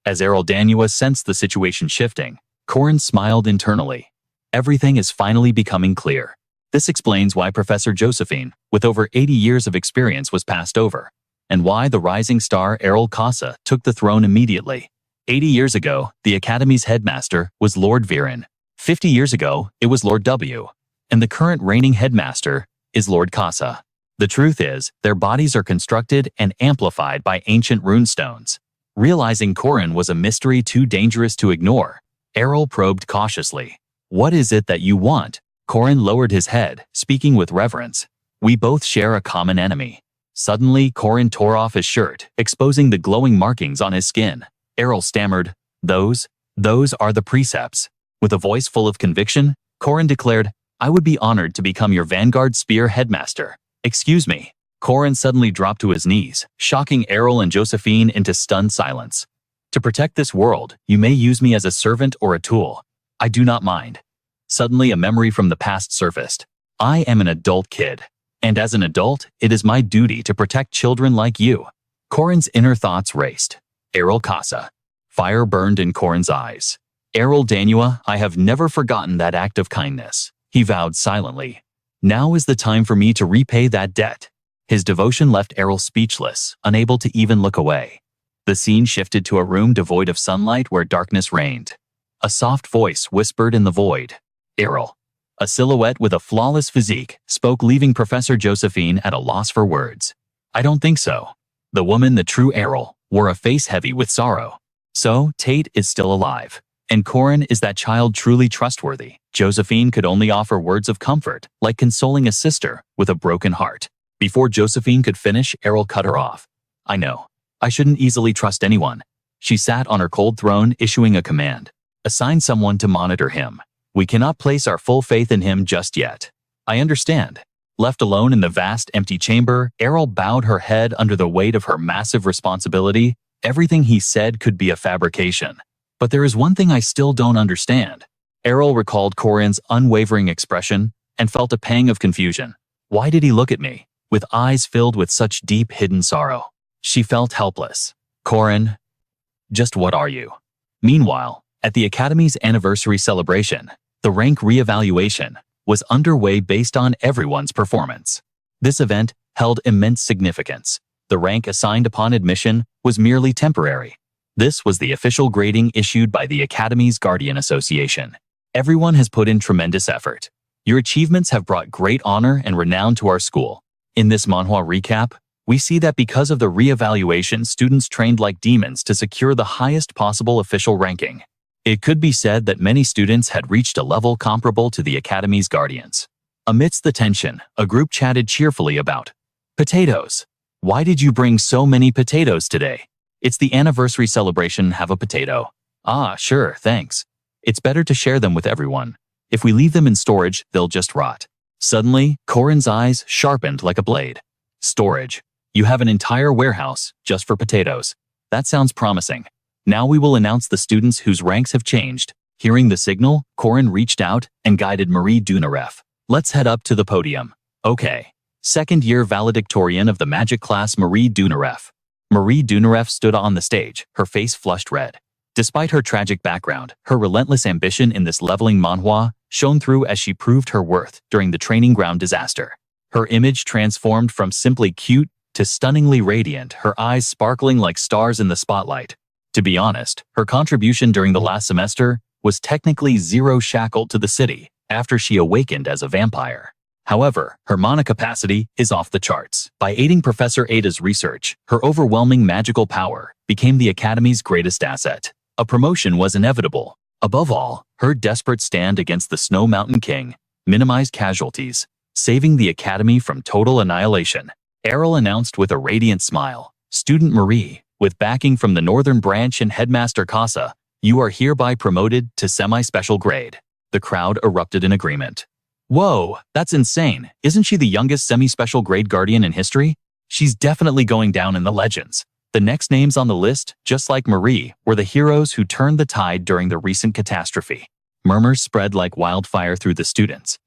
As Errol Manhwa sensed the situation shifting, Corin smiled internally. Everything is finally becoming clear. This explains why Professor Josephine, with over 80 years of experience, was passed over, and why the rising star Errol Kasa took the throne immediately. 80 years ago, the Academy's headmaster was Lord Viren. 50 years ago, it was Lord W. And the current reigning headmaster is Lord Kasa. The truth is, their bodies are constructed and amplified by ancient runestones. Realizing Corin was a mystery too dangerous to ignore, Errol probed cautiously. What is it that you want? Corin lowered his head, speaking with reverence. We both share a common enemy. Suddenly, Corin tore off his shirt, exposing the glowing markings on his skin. Errol stammered, Those are the precepts. With a voice full of conviction, Corin declared, I would be honored to become your Vanguard Spear headmaster. Excuse me. Corin suddenly dropped to his knees, shocking Errol and Josephine into stunned silence. To protect this world, you may use me as a servant or a tool. I do not mind. Suddenly, a memory from the past surfaced. I am an adult kid, and as an adult, it is my duty to protect children like you. Corin's inner thoughts raced. Errol Kasa. Fire burned in Corin's eyes. Errol Manhwa, I have never forgotten that act of kindness. He vowed silently. Now is the time for me to repay that debt. His devotion left Errol speechless, unable to even look away. The scene shifted to a room devoid of sunlight where darkness reigned. A soft voice whispered in the void. Errol. A silhouette with a flawless physique spoke, leaving Professor Josephine at a loss for words. I don't think so. The woman, the true Errol, wore a face heavy with sorrow. So, Tate is still alive. And Corin, is that child truly trustworthy? Josephine could only offer words of comfort, like consoling a sister with a broken heart. Before Josephine could finish, Errol cut her off. I know. I shouldn't easily trust anyone. She sat on her cold throne, issuing a command. Assign someone to monitor him. We cannot place our full faith in him just yet. I understand. Left alone in the vast, empty chamber, Errol bowed her head under the weight of her massive responsibility. Everything he said could be a fabrication. But there is one thing I still don't understand. Errol recalled Corin's unwavering expression and felt a pang of confusion. Why did he look at me, with eyes filled with such deep, hidden sorrow? She felt helpless. Corin, just what are you? Meanwhile, at the Academy's anniversary celebration, the rank reevaluation was underway based on everyone's performance. This event held immense significance. The rank assigned upon admission was merely temporary. This was the official grading issued by the Academy's Guardian Association. Everyone has put in tremendous effort. Your achievements have brought great honor and renown to our school. In this Manhwa recap, we see that because of the reevaluation, students trained like demons to secure the highest possible official ranking. It could be said that many students had reached a level comparable to the Academy's guardians. Amidst the tension, a group chatted cheerfully about potatoes. Why did you bring so many potatoes today? It's the anniversary celebration, have a potato. Ah, sure, thanks. It's better to share them with everyone. If we leave them in storage, they'll just rot. Suddenly, Corin's eyes sharpened like a blade. Storage. You have an entire warehouse just for potatoes. That sounds promising. Now we will announce the students whose ranks have changed. Hearing the signal, Corin reached out and guided Marie Dunaref. Let's head up to the podium. Okay. Second-year valedictorian of the magic class, Marie Dunaref. Marie Dunaref stood on the stage, her face flushed red. Despite her tragic background, her relentless ambition in this leveling manhwa shone through as she proved her worth during the training ground disaster. Her image transformed from simply cute to stunningly radiant, her eyes sparkling like stars in the spotlight. To be honest, her contribution during the last semester was technically zero shackled to the city after she awakened as a vampire. However, her mana capacity is off the charts. By aiding Professor Ada's research, her overwhelming magical power became the Academy's greatest asset. A promotion was inevitable. Above all, her desperate stand against the Snow Mountain King minimized casualties, saving the Academy from total annihilation. Errol announced with a radiant smile, "Student Marie, with backing from the Northern Branch and Headmaster Casa, you are hereby promoted to semi-special grade." The crowd erupted in agreement. Whoa, that's insane. Isn't she the youngest semi-special grade guardian in history? She's definitely going down in the legends. The next names on the list, just like Marie, were the heroes who turned the tide during the recent catastrophe. Murmurs spread like wildfire through the students.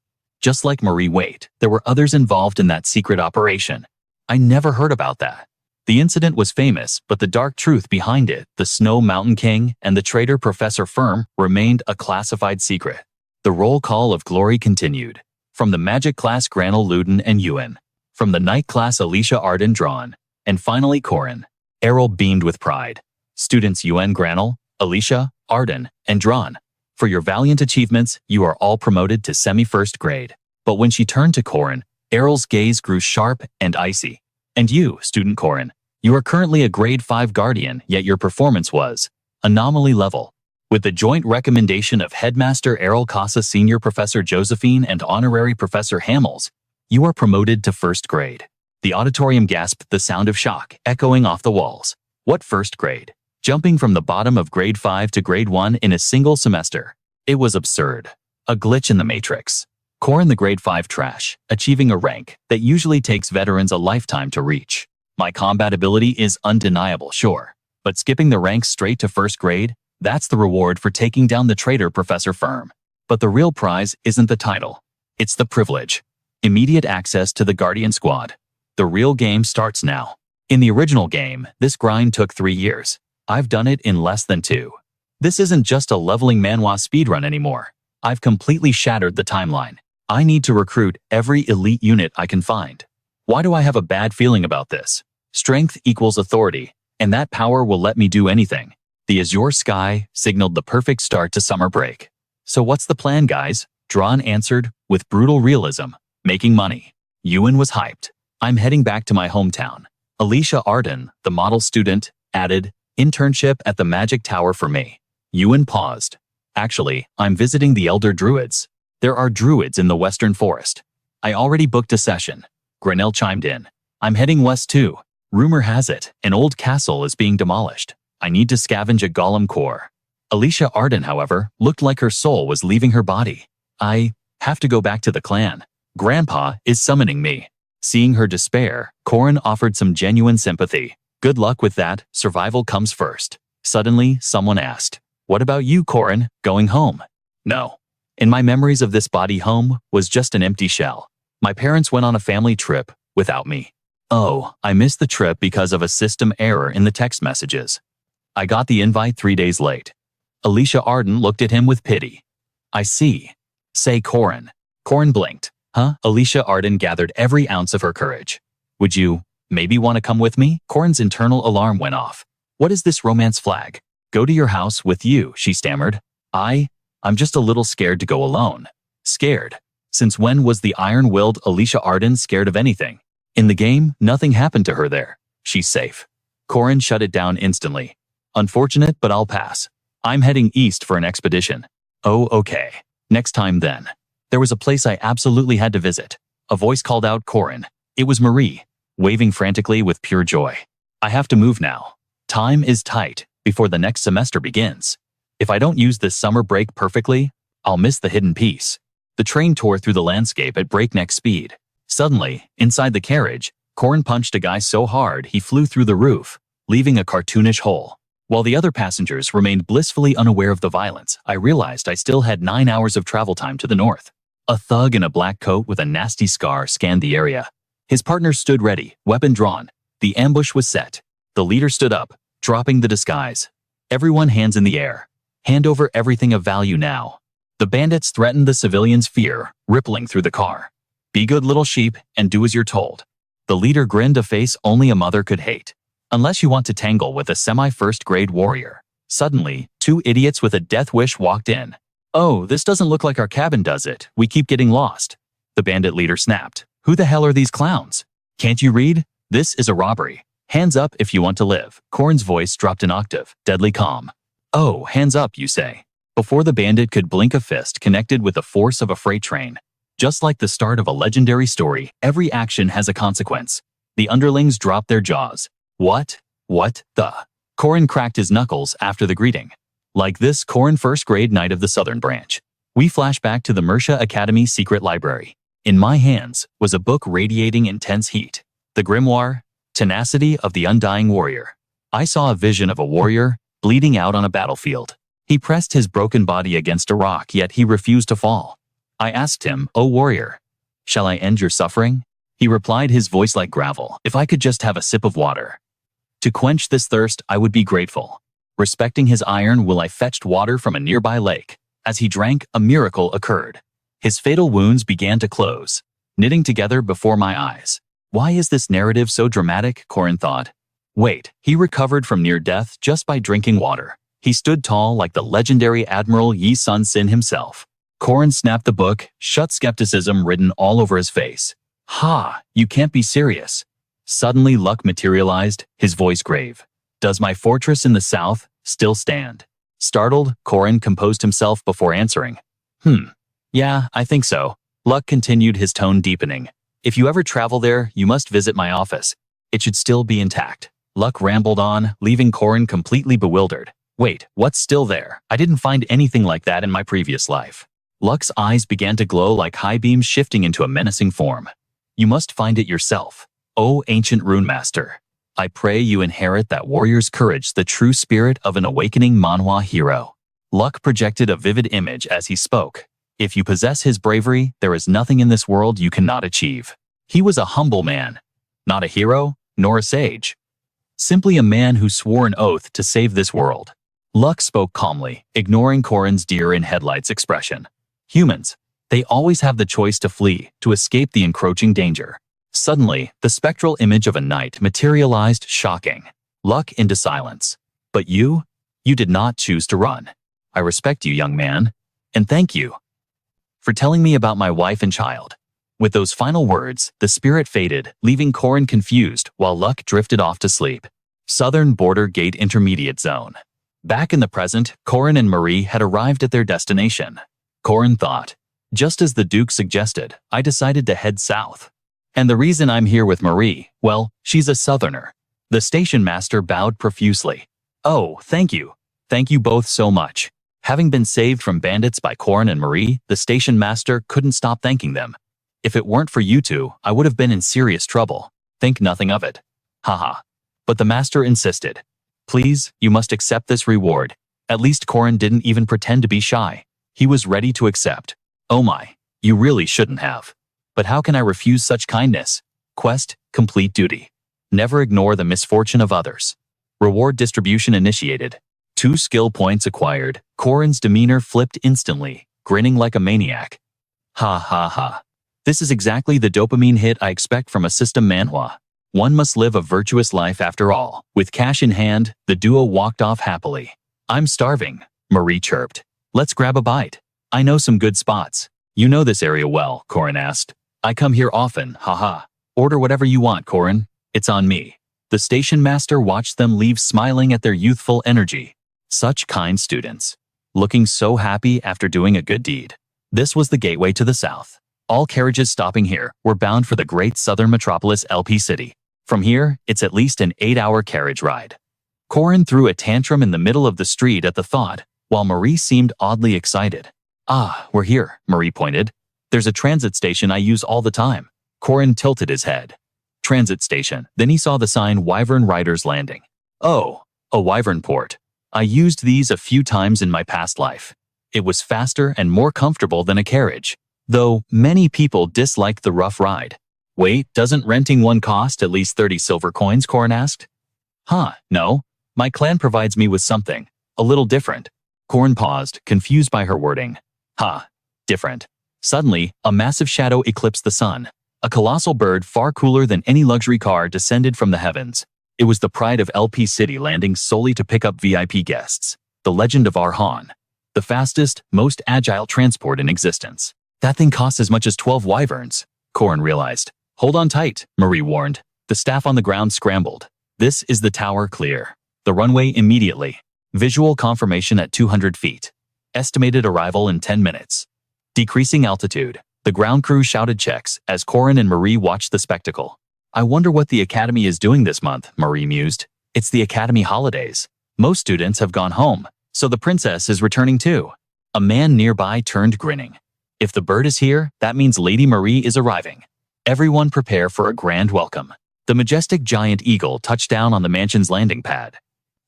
Just like Marie Waite, there were others involved in that secret operation. I never heard about that. The incident was famous, but the dark truth behind it, the Snow Mountain King and the traitor Professor Firm, remained a classified secret. The roll call of glory continued. From the magic class Granel Luden and Ewan. From the night class Alicia Arden Drawn. And finally Corin. Errol beamed with pride. Students Ewan Granel, Alicia, Arden, and Drawn. For your valiant achievements, you are all promoted to semi-first grade. But when she turned to Corin, Errol's gaze grew sharp and icy. And you, student Corin, you are currently a grade 5 guardian, yet your performance was anomaly level. With the joint recommendation of Headmaster Errol Casa, Senior Professor Josephine, and Honorary Professor Hamels, you are promoted to first grade. The auditorium gasped, the sound of shock echoing off the walls. What first grade? Jumping from the bottom of grade 5 to grade 1 in a single semester. It was absurd. A glitch in the matrix. Corin the grade 5 trash, achieving a rank that usually takes veterans a lifetime to reach. My combat ability is undeniable, sure. But skipping the ranks straight to first grade? That's the reward for taking down the traitor Professor Firm. But the real prize isn't the title. It's the privilege. Immediate access to the Guardian Squad. The real game starts now. In the original game, this grind took 3 years. I've done it in less than 2. This isn't just a leveling Manhwa speedrun anymore. I've completely shattered the timeline. I need to recruit every elite unit I can find. Why do I have a bad feeling about this? Strength equals authority, and that power will let me do anything. The azure sky signaled the perfect start to summer break. So what's the plan, guys? Drawn answered, with brutal realism, making money. Ewan was hyped. I'm heading back to my hometown. Alicia Arden, the model student, added, internship at the Magic Tower for me. Ewan paused. Actually, I'm visiting the Elder Druids. There are druids in the Western Forest. I already booked a session. Grenell chimed in. I'm heading west too. Rumor has it, an old castle is being demolished. I need to scavenge a golem core. Alicia Arden, however, looked like her soul was leaving her body. I have to go back to the clan. Grandpa is summoning me. Seeing her despair, Corin offered some genuine sympathy. Good luck with that, survival comes first. Suddenly, someone asked, what about you, Corin, going home? No. In my memories of this body, home was just an empty shell. My parents went on a family trip without me. Oh, I missed the trip because of a system error in the text messages. I got the invite 3 days late. Alicia Arden looked at him with pity. I see. Say Corin. Corin blinked. Huh? Alicia Arden gathered every ounce of her courage. Would you maybe want to come with me? Corin's internal alarm went off. What is this romance flag? Go to your house with you, she stammered. I'm just a little scared to go alone. Scared? Since when was the iron-willed Alicia Arden scared of anything? In the game, nothing happened to her there. She's safe. Corin shut it down instantly. Unfortunate, but I'll pass. I'm heading east for an expedition. Oh, okay. Next time then. There was a place I absolutely had to visit. A voice called out Corin. It was Marie, waving frantically with pure joy. I have to move now. Time is tight before the next semester begins. If I don't use this summer break perfectly, I'll miss the hidden piece. The train tore through the landscape at breakneck speed. Suddenly, inside the carriage, Corin punched a guy so hard he flew through the roof, leaving a cartoonish hole. While the other passengers remained blissfully unaware of the violence, I realized I still had 9 hours of travel time to the north. A thug in a black coat with a nasty scar scanned the area. His partners stood ready, weapon drawn. The ambush was set. The leader stood up, dropping the disguise. Everyone hands in the air. Hand over everything of value now. The bandits threatened the civilians' fear, rippling through the car. Be good little sheep and do as you're told. The leader grinned a face only a mother could hate. Unless you want to tangle with a semi-first grade warrior. Suddenly, two idiots with a death wish walked in. Oh, this doesn't look like our cabin, does it? We keep getting lost. The bandit leader snapped. Who the hell are these clowns? Can't you read? This is a robbery. Hands up if you want to live. Corin's voice dropped an octave, deadly calm. Oh, hands up, you say. Before the bandit could blink, a fist connected with the force of a freight train. Just like the start of a legendary story, every action has a consequence. The underlings dropped their jaws. What? What the? Corin cracked his knuckles after the greeting. Like this, Corin, first grade knight of the Southern Branch. We flash back to the Mersha Academy secret library. In my hands was a book radiating intense heat. The grimoire, Tenacity of the Undying Warrior. I saw a vision of a warrior bleeding out on a battlefield. He pressed his broken body against a rock, yet he refused to fall. I asked him, "O warrior, shall I end your suffering?" He replied, his voice like gravel, "If I could just have a sip of water. To quench this thirst, I would be grateful." Respecting his iron will, I fetched water from a nearby lake. As he drank, a miracle occurred. His fatal wounds began to close, knitting together before my eyes. Why is this narrative so dramatic? Corin thought. Wait, he recovered from near death just by drinking water. He stood tall like the legendary Admiral Yi Sun Sin himself. Corin snapped the book, shut, skepticism written all over his face. Ha, you can't be serious. Suddenly luck materialized, his voice grave. Does my fortress in the south still stand? Startled, Corin composed himself before answering. Yeah, I think so. Luck continued, his tone deepening. If you ever travel there, you must visit my office. It should still be intact. Luck rambled on, leaving Corin completely bewildered. Wait, what's still there? I didn't find anything like that in my previous life. Luck's eyes began to glow like high beams, shifting into a menacing form. You must find it yourself. O ancient rune master. I pray you inherit that warrior's courage, the true spirit of an awakening Manhwa hero. Luck projected a vivid image as he spoke. If you possess his bravery, there is nothing in this world you cannot achieve. He was a humble man. Not a hero, nor a sage. Simply a man who swore an oath to save this world. Luck spoke calmly, ignoring Corin's deer-in-headlights expression. Humans, they always have the choice to flee, to escape the encroaching danger. Suddenly, the spectral image of a knight materialized, shocking. Luck into silence. But you did not choose to run. I respect you, young man. And thank you for telling me about my wife and child. With those final words, the spirit faded, leaving Corin confused while Luck drifted off to sleep. Southern Border Gate Intermediate Zone. Back in the present, Corin and Marie had arrived at their destination. Corin thought, just as the Duke suggested, I decided to head south. And the reason I'm here with Marie, well, she's a Southerner. The station master bowed profusely. Oh, thank you. Thank you both so much. Having been saved from bandits by Corin and Marie, the station master couldn't stop thanking them. If it weren't for you two, I would have been in serious trouble. Think nothing of it. Haha. But the master insisted. Please, you must accept this reward. At least Corin didn't even pretend to be shy. He was ready to accept. Oh my, you really shouldn't have. But how can I refuse such kindness? Quest, complete duty. Never ignore the misfortune of others. Reward distribution initiated. 2 skill points acquired. Corin's demeanor flipped instantly, grinning like a maniac. Ha ha ha. This is exactly the dopamine hit I expect from a system manhwa. One must live a virtuous life after all. With cash in hand, the duo walked off happily. I'm starving, Marie chirped. Let's grab a bite. I know some good spots. You know this area well, Corin asked. I come here often, haha. Order whatever you want, Corin. It's on me. The station master watched them leave, smiling at their youthful energy. Such kind students. Looking so happy after doing a good deed. This was the gateway to the south. All carriages stopping here were bound for the great southern metropolis LP City. From here, it's at least an 8-hour carriage ride. Corin threw a tantrum in the middle of the street at the thought, while Marie seemed oddly excited. Ah, we're here, Marie pointed. There's a transit station I use all the time. Corin tilted his head. Transit station. Then he saw the sign Wyvern Riders Landing. Oh, a Wyvern port. I used these a few times in my past life. It was faster and more comfortable than a carriage. Though many people disliked the rough ride. Wait, doesn't renting one cost at least 30 silver coins? Corin asked. No. My clan provides me with something a little different. Corin paused, confused by her wording. Different. Suddenly, a massive shadow eclipsed the sun. A colossal bird far cooler than any luxury car descended from the heavens. It was the pride of LP City, landing solely to pick up VIP guests. The legend of Arhan. The fastest, most agile transport in existence. That thing costs as much as 12 wyverns, Corin realized. Hold on tight, Marie warned. The staff on the ground scrambled. This is the tower, clear. The runway immediately. Visual confirmation at 200 feet. Estimated arrival in 10 minutes. Decreasing altitude. The ground crew shouted checks as Corin and Marie watched the spectacle. I wonder what the Academy is doing this month, Marie mused. It's the Academy holidays. Most students have gone home, so the princess is returning too. A man nearby turned, grinning. If the bird is here, that means Lady Marie is arriving. Everyone prepare for a grand welcome. The majestic giant eagle touched down on the mansion's landing pad.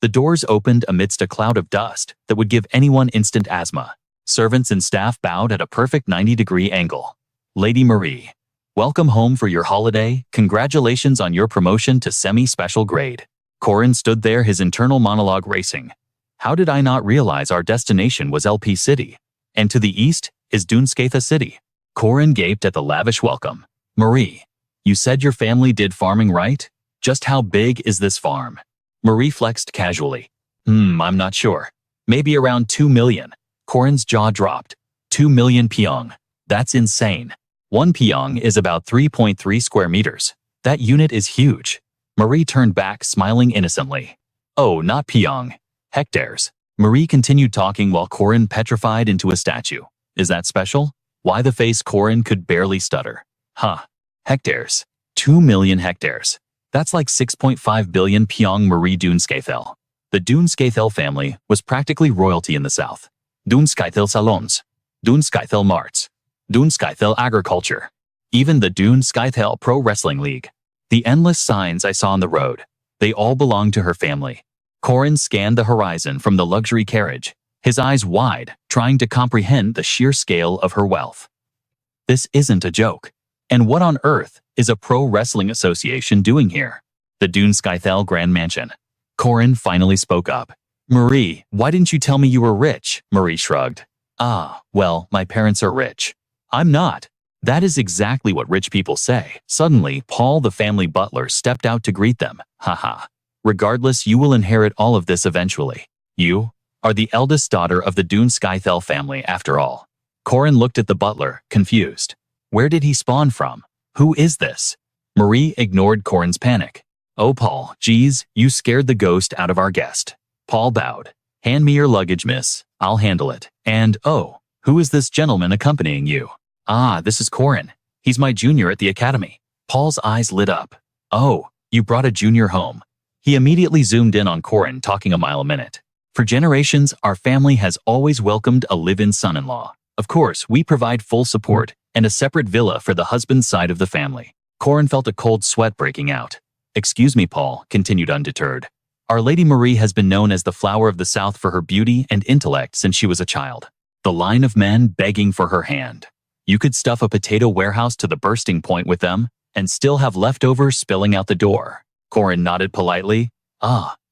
The doors opened amidst a cloud of dust that would give anyone instant asthma. Servants and staff bowed at a perfect 90-degree angle. Lady Marie, welcome home for your holiday. Congratulations on your promotion to semi-special grade. Corin stood there, his internal monologue racing. How did I not realize our destination was LP City? And to the east is Dunskatha City. Corin gaped at the lavish welcome. Marie, you said your family did farming, right? Just how big is this farm? Marie flexed casually. I'm not sure. Maybe around 2 million. Corin's jaw dropped. 2 million pyong. That's insane. 1 pyong is about 3.3 square meters. That unit is huge. Marie turned back, smiling innocently. Oh, not pyong. Hectares. Marie continued talking while Corin petrified into a statue. Is that special? Why the face? Corin could barely stutter. Hectares. 2 million hectares. That's like 6.5 billion pyong. Marie Dunskaithel. The Dunskaithel family was practically royalty in the south. Dunskaithel salons. Dunskaithel marts. Dunskaithel agriculture. Even the Dunskaithel Pro Wrestling League. The endless signs I saw on the road. They all belonged to her family. Corin scanned the horizon from the luxury carriage, his eyes wide, trying to comprehend the sheer scale of her wealth. This isn't a joke. And what on earth is a pro wrestling association doing here? The Dunskaithel Grand Mansion. Corin finally spoke up. Marie, why didn't you tell me you were rich? Marie shrugged. Well, my parents are rich. I'm not. That is exactly what rich people say. Suddenly, Paul, the family butler, stepped out to greet them. Haha. Regardless, you will inherit all of this eventually. You are the eldest daughter of the Dunskaithel family after all. Corin looked at the butler, confused. Where did he spawn from? Who is this? Marie ignored Corin's panic. Oh, Paul, geez, you scared the ghost out of our guest. Paul bowed. Hand me your luggage, miss. I'll handle it. And, oh, who is this gentleman accompanying you? This is Corin. He's my junior at the academy. Paul's eyes lit up. Oh, you brought a junior home. He immediately zoomed in on Corin, talking a mile a minute. For generations, our family has always welcomed a live-in son-in-law. Of course, we provide full support and a separate villa for the husband's side of the family. Corin felt a cold sweat breaking out. Excuse me, Paul, continued undeterred. Our Lady Marie has been known as the flower of the South for her beauty and intellect since she was a child. The line of men begging for her hand. You could stuff a potato warehouse to the bursting point with them and still have leftovers spilling out the door. Corin nodded politely.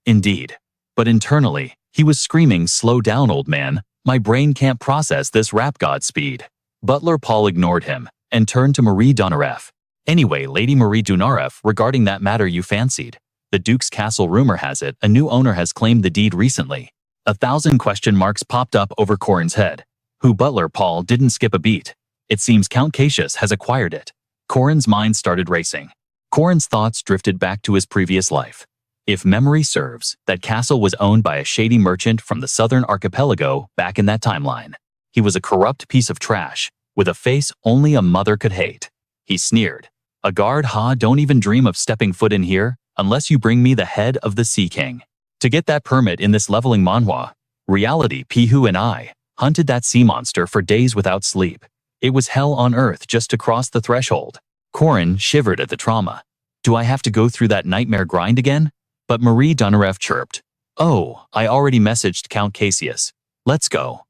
Indeed. But internally, he was screaming, slow down, old man. My brain can't process this rap god speed. Butler Paul ignored him and turned to Marie Donareff. Anyway, Lady Marie Donareff, regarding that matter you fancied. The Duke's Castle, rumor has it, a new owner has claimed the deed recently. 1,000 question marks popped up over Corin's head. Who? Butler Paul didn't skip a beat. It seems Count Cassius has acquired it. Corin's mind started racing. Corin's thoughts drifted back to his previous life. If memory serves, that castle was owned by a shady merchant from the southern archipelago back in that timeline. He was a corrupt piece of trash, with a face only a mother could hate. He sneered. A guard, don't even dream of stepping foot in here, unless you bring me the head of the Sea King. To get that permit in this leveling Manhwa, reality, Pihu and I hunted that sea monster for days without sleep. It was hell on earth just to cross the threshold. Corin shivered at the trauma. Do I have to go through that nightmare grind again? But Marie Donareff chirped. Oh, I already messaged Count Cassius. Let's go.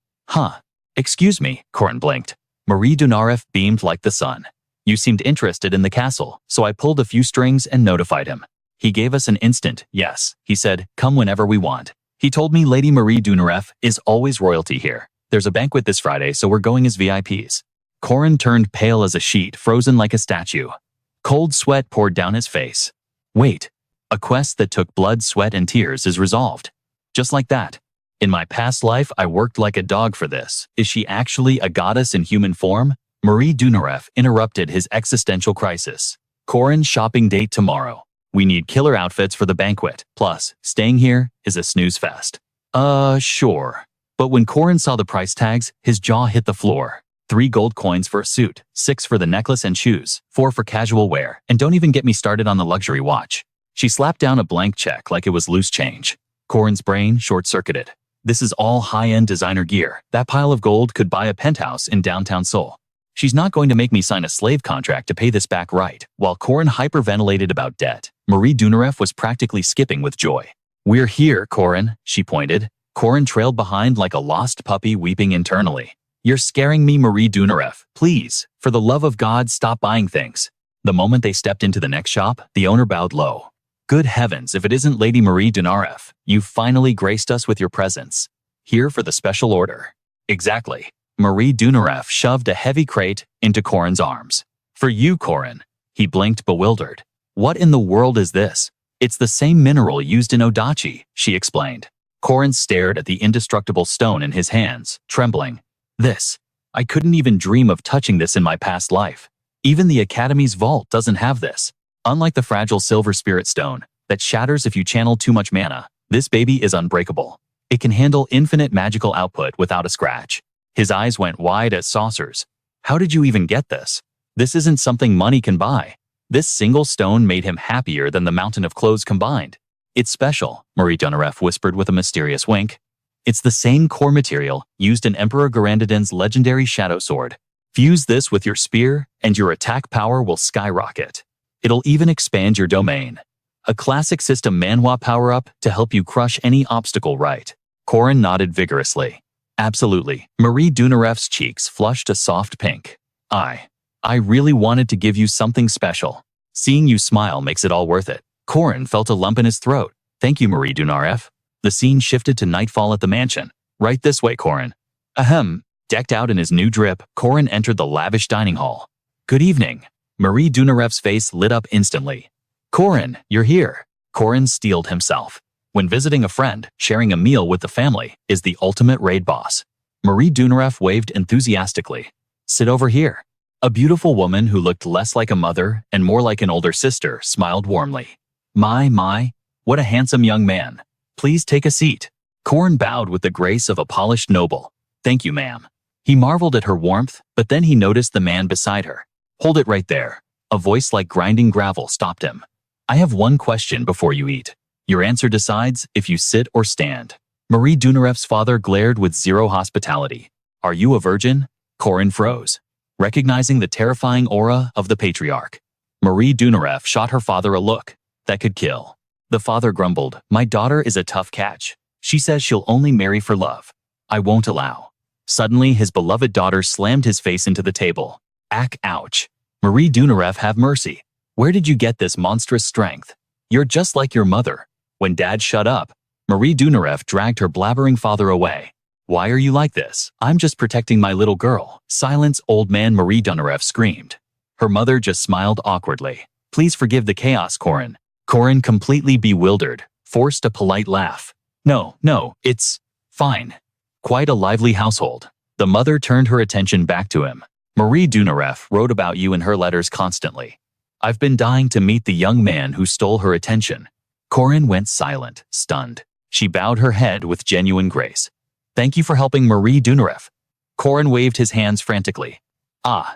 Excuse me, Corin blinked. Marie Donareff beamed like the sun. You seemed interested in the castle, so I pulled a few strings and notified him. He gave us an instant yes. He said, come whenever we want. He told me Lady Marie Donareff is always royalty here. There's a banquet this Friday, so we're going as VIPs. Corin turned pale as a sheet, frozen like a statue. Cold sweat poured down his face. Wait, a quest that took blood, sweat, and tears is resolved. Just like that. In my past life, I worked like a dog for this. Is she actually a goddess in human form? Marie Dunarev interrupted his existential crisis. Corin, shopping date tomorrow. We need killer outfits for the banquet. Plus, staying here is a snooze fest. Sure. But when Corin saw the price tags, his jaw hit the floor. 3 gold coins for a suit, 6 for the necklace and shoes, 4 for casual wear, and don't even get me started on the luxury watch. She slapped down a blank check like it was loose change. Corin's brain short-circuited. This is all high-end designer gear. That pile of gold could buy a penthouse in downtown Seoul. She's not going to make me sign a slave contract to pay this back, right? While Corin hyperventilated about debt, Marie Dunarev was practically skipping with joy. We're here, Corin, she pointed. Corin trailed behind like a lost puppy, weeping internally. You're scaring me, Marie Dunarev. Please, for the love of God, stop buying things. The moment they stepped into the next shop, the owner bowed low. Good heavens, if it isn't Lady Marie Dunarev, you've finally graced us with your presence. Here for the special order. Exactly. Marie Dunarev shoved a heavy crate into Corin's arms. For you, Corin. He blinked, bewildered. What in the world is this? It's the same mineral used in Odachi, she explained. Corin stared at the indestructible stone in his hands, trembling. This. I couldn't even dream of touching this in my past life. Even the Academy's vault doesn't have this. Unlike the fragile silver spirit stone that shatters if you channel too much mana, this baby is unbreakable. It can handle infinite magical output without a scratch. His eyes went wide as saucers. How did you even get this? This isn't something money can buy. This single stone made him happier than the mountain of clothes combined. It's special, Marie Dunarev whispered with a mysterious wink. It's the same core material used in Emperor Garandaden's legendary shadow sword. Fuse this with your spear, and your attack power will skyrocket. It'll even expand your domain. A classic system Manhwa power-up to help you crush any obstacle, right? Corin nodded vigorously. Absolutely. Marie Dunarev's cheeks flushed a soft pink. I really wanted to give you something special. Seeing you smile makes it all worth it. Corin felt a lump in his throat. Thank you, Marie Dunarev. The scene shifted to nightfall at the mansion. Right this way, Corin. Ahem. Decked out in his new drip, Corin entered the lavish dining hall. Good evening. Marie Dunarev's face lit up instantly. Corin, you're here. Corin steeled himself. When visiting a friend, sharing a meal with the family is the ultimate raid boss. Marie Dunarev waved enthusiastically. Sit over here. A beautiful woman who looked less like a mother and more like an older sister smiled warmly. My, what a handsome young man. Please take a seat. Corin bowed with the grace of a polished noble. Thank you, ma'am. He marveled at her warmth, but then he noticed the man beside her. Hold it right there. A voice like grinding gravel stopped him. I have one question before you eat. Your answer decides if you sit or stand. Marie Dunarev's father glared with zero hospitality. Are you a virgin? Corin froze, recognizing the terrifying aura of the patriarch. Marie Dunarev shot her father a look that could kill. The father grumbled, my daughter is a tough catch. She says she'll only marry for love. I won't allow. Suddenly, his beloved daughter slammed his face into the table. Ouch. Marie Dunarev, have mercy. Where did you get this monstrous strength? You're just like your mother. When Dad shut up, Marie Dunarev dragged her blabbering father away. Why are you like this? I'm just protecting my little girl. Silence, old man, Marie Dunarev screamed. Her mother just smiled awkwardly. Please forgive the chaos, Corin. Corin, completely bewildered, forced a polite laugh. No, it's fine. Quite a lively household. The mother turned her attention back to him. Marie Dunarev wrote about you in her letters constantly. I've been dying to meet the young man who stole her attention. Corin went silent, stunned. She bowed her head with genuine grace. Thank you for helping, Marie Dunarev. Corin waved his hands frantically.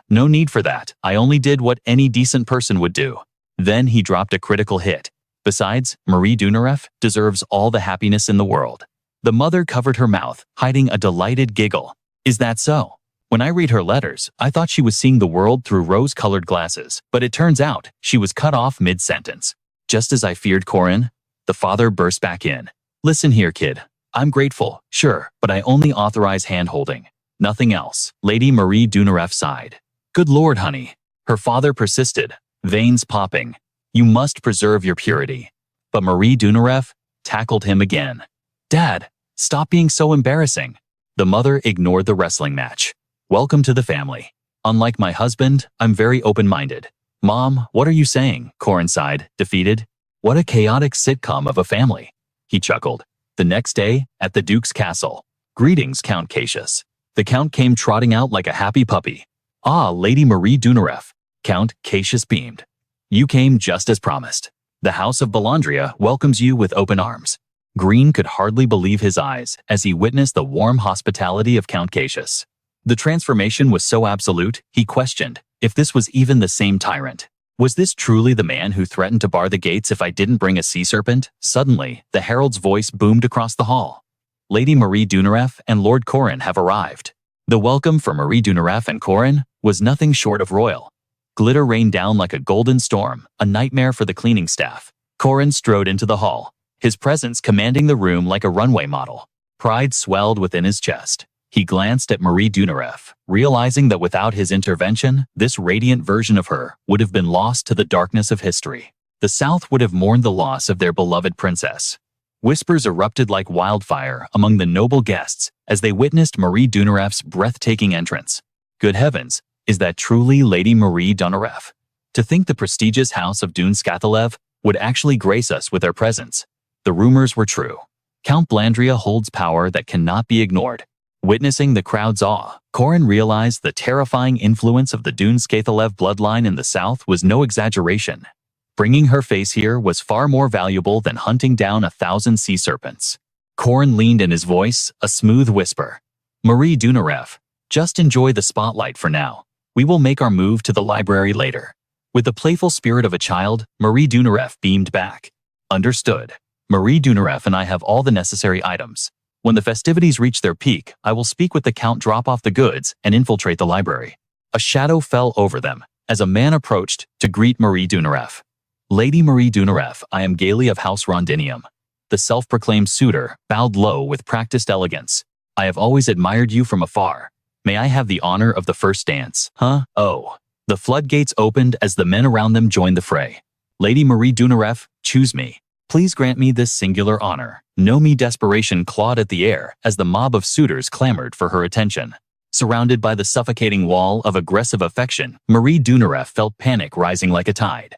No need for that. I only did what any decent person would do. Then he dropped a critical hit. Besides, Marie Dunarev deserves all the happiness in the world. The mother covered her mouth, hiding a delighted giggle. Is that so? When I read her letters, I thought she was seeing the world through rose-colored glasses, but it turns out she was cut off mid-sentence. Just as I feared, Corin, the father burst back in. Listen here, kid. I'm grateful, sure, but I only authorize hand-holding. Nothing else. Lady Marie Dunarev sighed. Good Lord, honey. Her father persisted, veins popping. You must preserve your purity. But Marie Dunarev tackled him again. Dad, stop being so embarrassing. The mother ignored the wrestling match. Welcome to the family. Unlike my husband, I'm very open-minded. Mom, what are you saying? Corin sighed, defeated. What a chaotic sitcom of a family. He chuckled. The next day, at the Duke's castle. Greetings, Count Cassius. The Count came trotting out like a happy puppy. Ah, Lady Marie Dunaref. Count Cassius beamed. You came just as promised. The House of Bellandria welcomes you with open arms. Green could hardly believe his eyes as he witnessed the warm hospitality of Count Cassius. The transformation was so absolute, he questioned if this was even the same tyrant. Was this truly the man who threatened to bar the gates if I didn't bring a sea serpent? Suddenly, the herald's voice boomed across the hall. Lady Marie Dunaref and Lord Corin have arrived. The welcome for Marie Dunaref and Corin was nothing short of royal. Glitter rained down like a golden storm, a nightmare for the cleaning staff. Corin strode into the hall, his presence commanding the room like a runway model. Pride swelled within his chest. He glanced at Marie Dunaref, realizing that without his intervention, this radiant version of her would have been lost to the darkness of history. The South would have mourned the loss of their beloved princess. Whispers erupted like wildfire among the noble guests as they witnessed Marie Dunaref's breathtaking entrance. Good heavens, is that truly Lady Marie Dunaref? To think the prestigious house of Dun Scathalev would actually grace us with their presence. The rumors were true. Count Blandria holds power that cannot be ignored. Witnessing the crowd's awe, Corin realized the terrifying influence of the Dun Scathalev bloodline in the south was no exaggeration. Bringing her face here was far more valuable than hunting down 1,000 sea serpents. Corin leaned in his voice, a smooth whisper. Marie Dunaref, just enjoy the spotlight for now. We will make our move to the library later. With the playful spirit of a child, Marie Dunaref beamed back. Understood. Marie Dunaref and I have all the necessary items. When the festivities reach their peak, I will speak with the Count, drop off the goods, and infiltrate the library. A shadow fell over them as a man approached to greet Marie Dunaref. Lady Marie Dunaref, I am Gaily of House Rondinium. The self-proclaimed suitor bowed low with practiced elegance. I have always admired you from afar. May I have the honor of the first dance? Huh? Oh. The floodgates opened as the men around them joined the fray. Lady Marie Dunaref, choose me. Please grant me this singular honor. Nomi desperation clawed at the air as the mob of suitors clamored for her attention. Surrounded by the suffocating wall of aggressive affection, Marie Dunaref felt panic rising like a tide.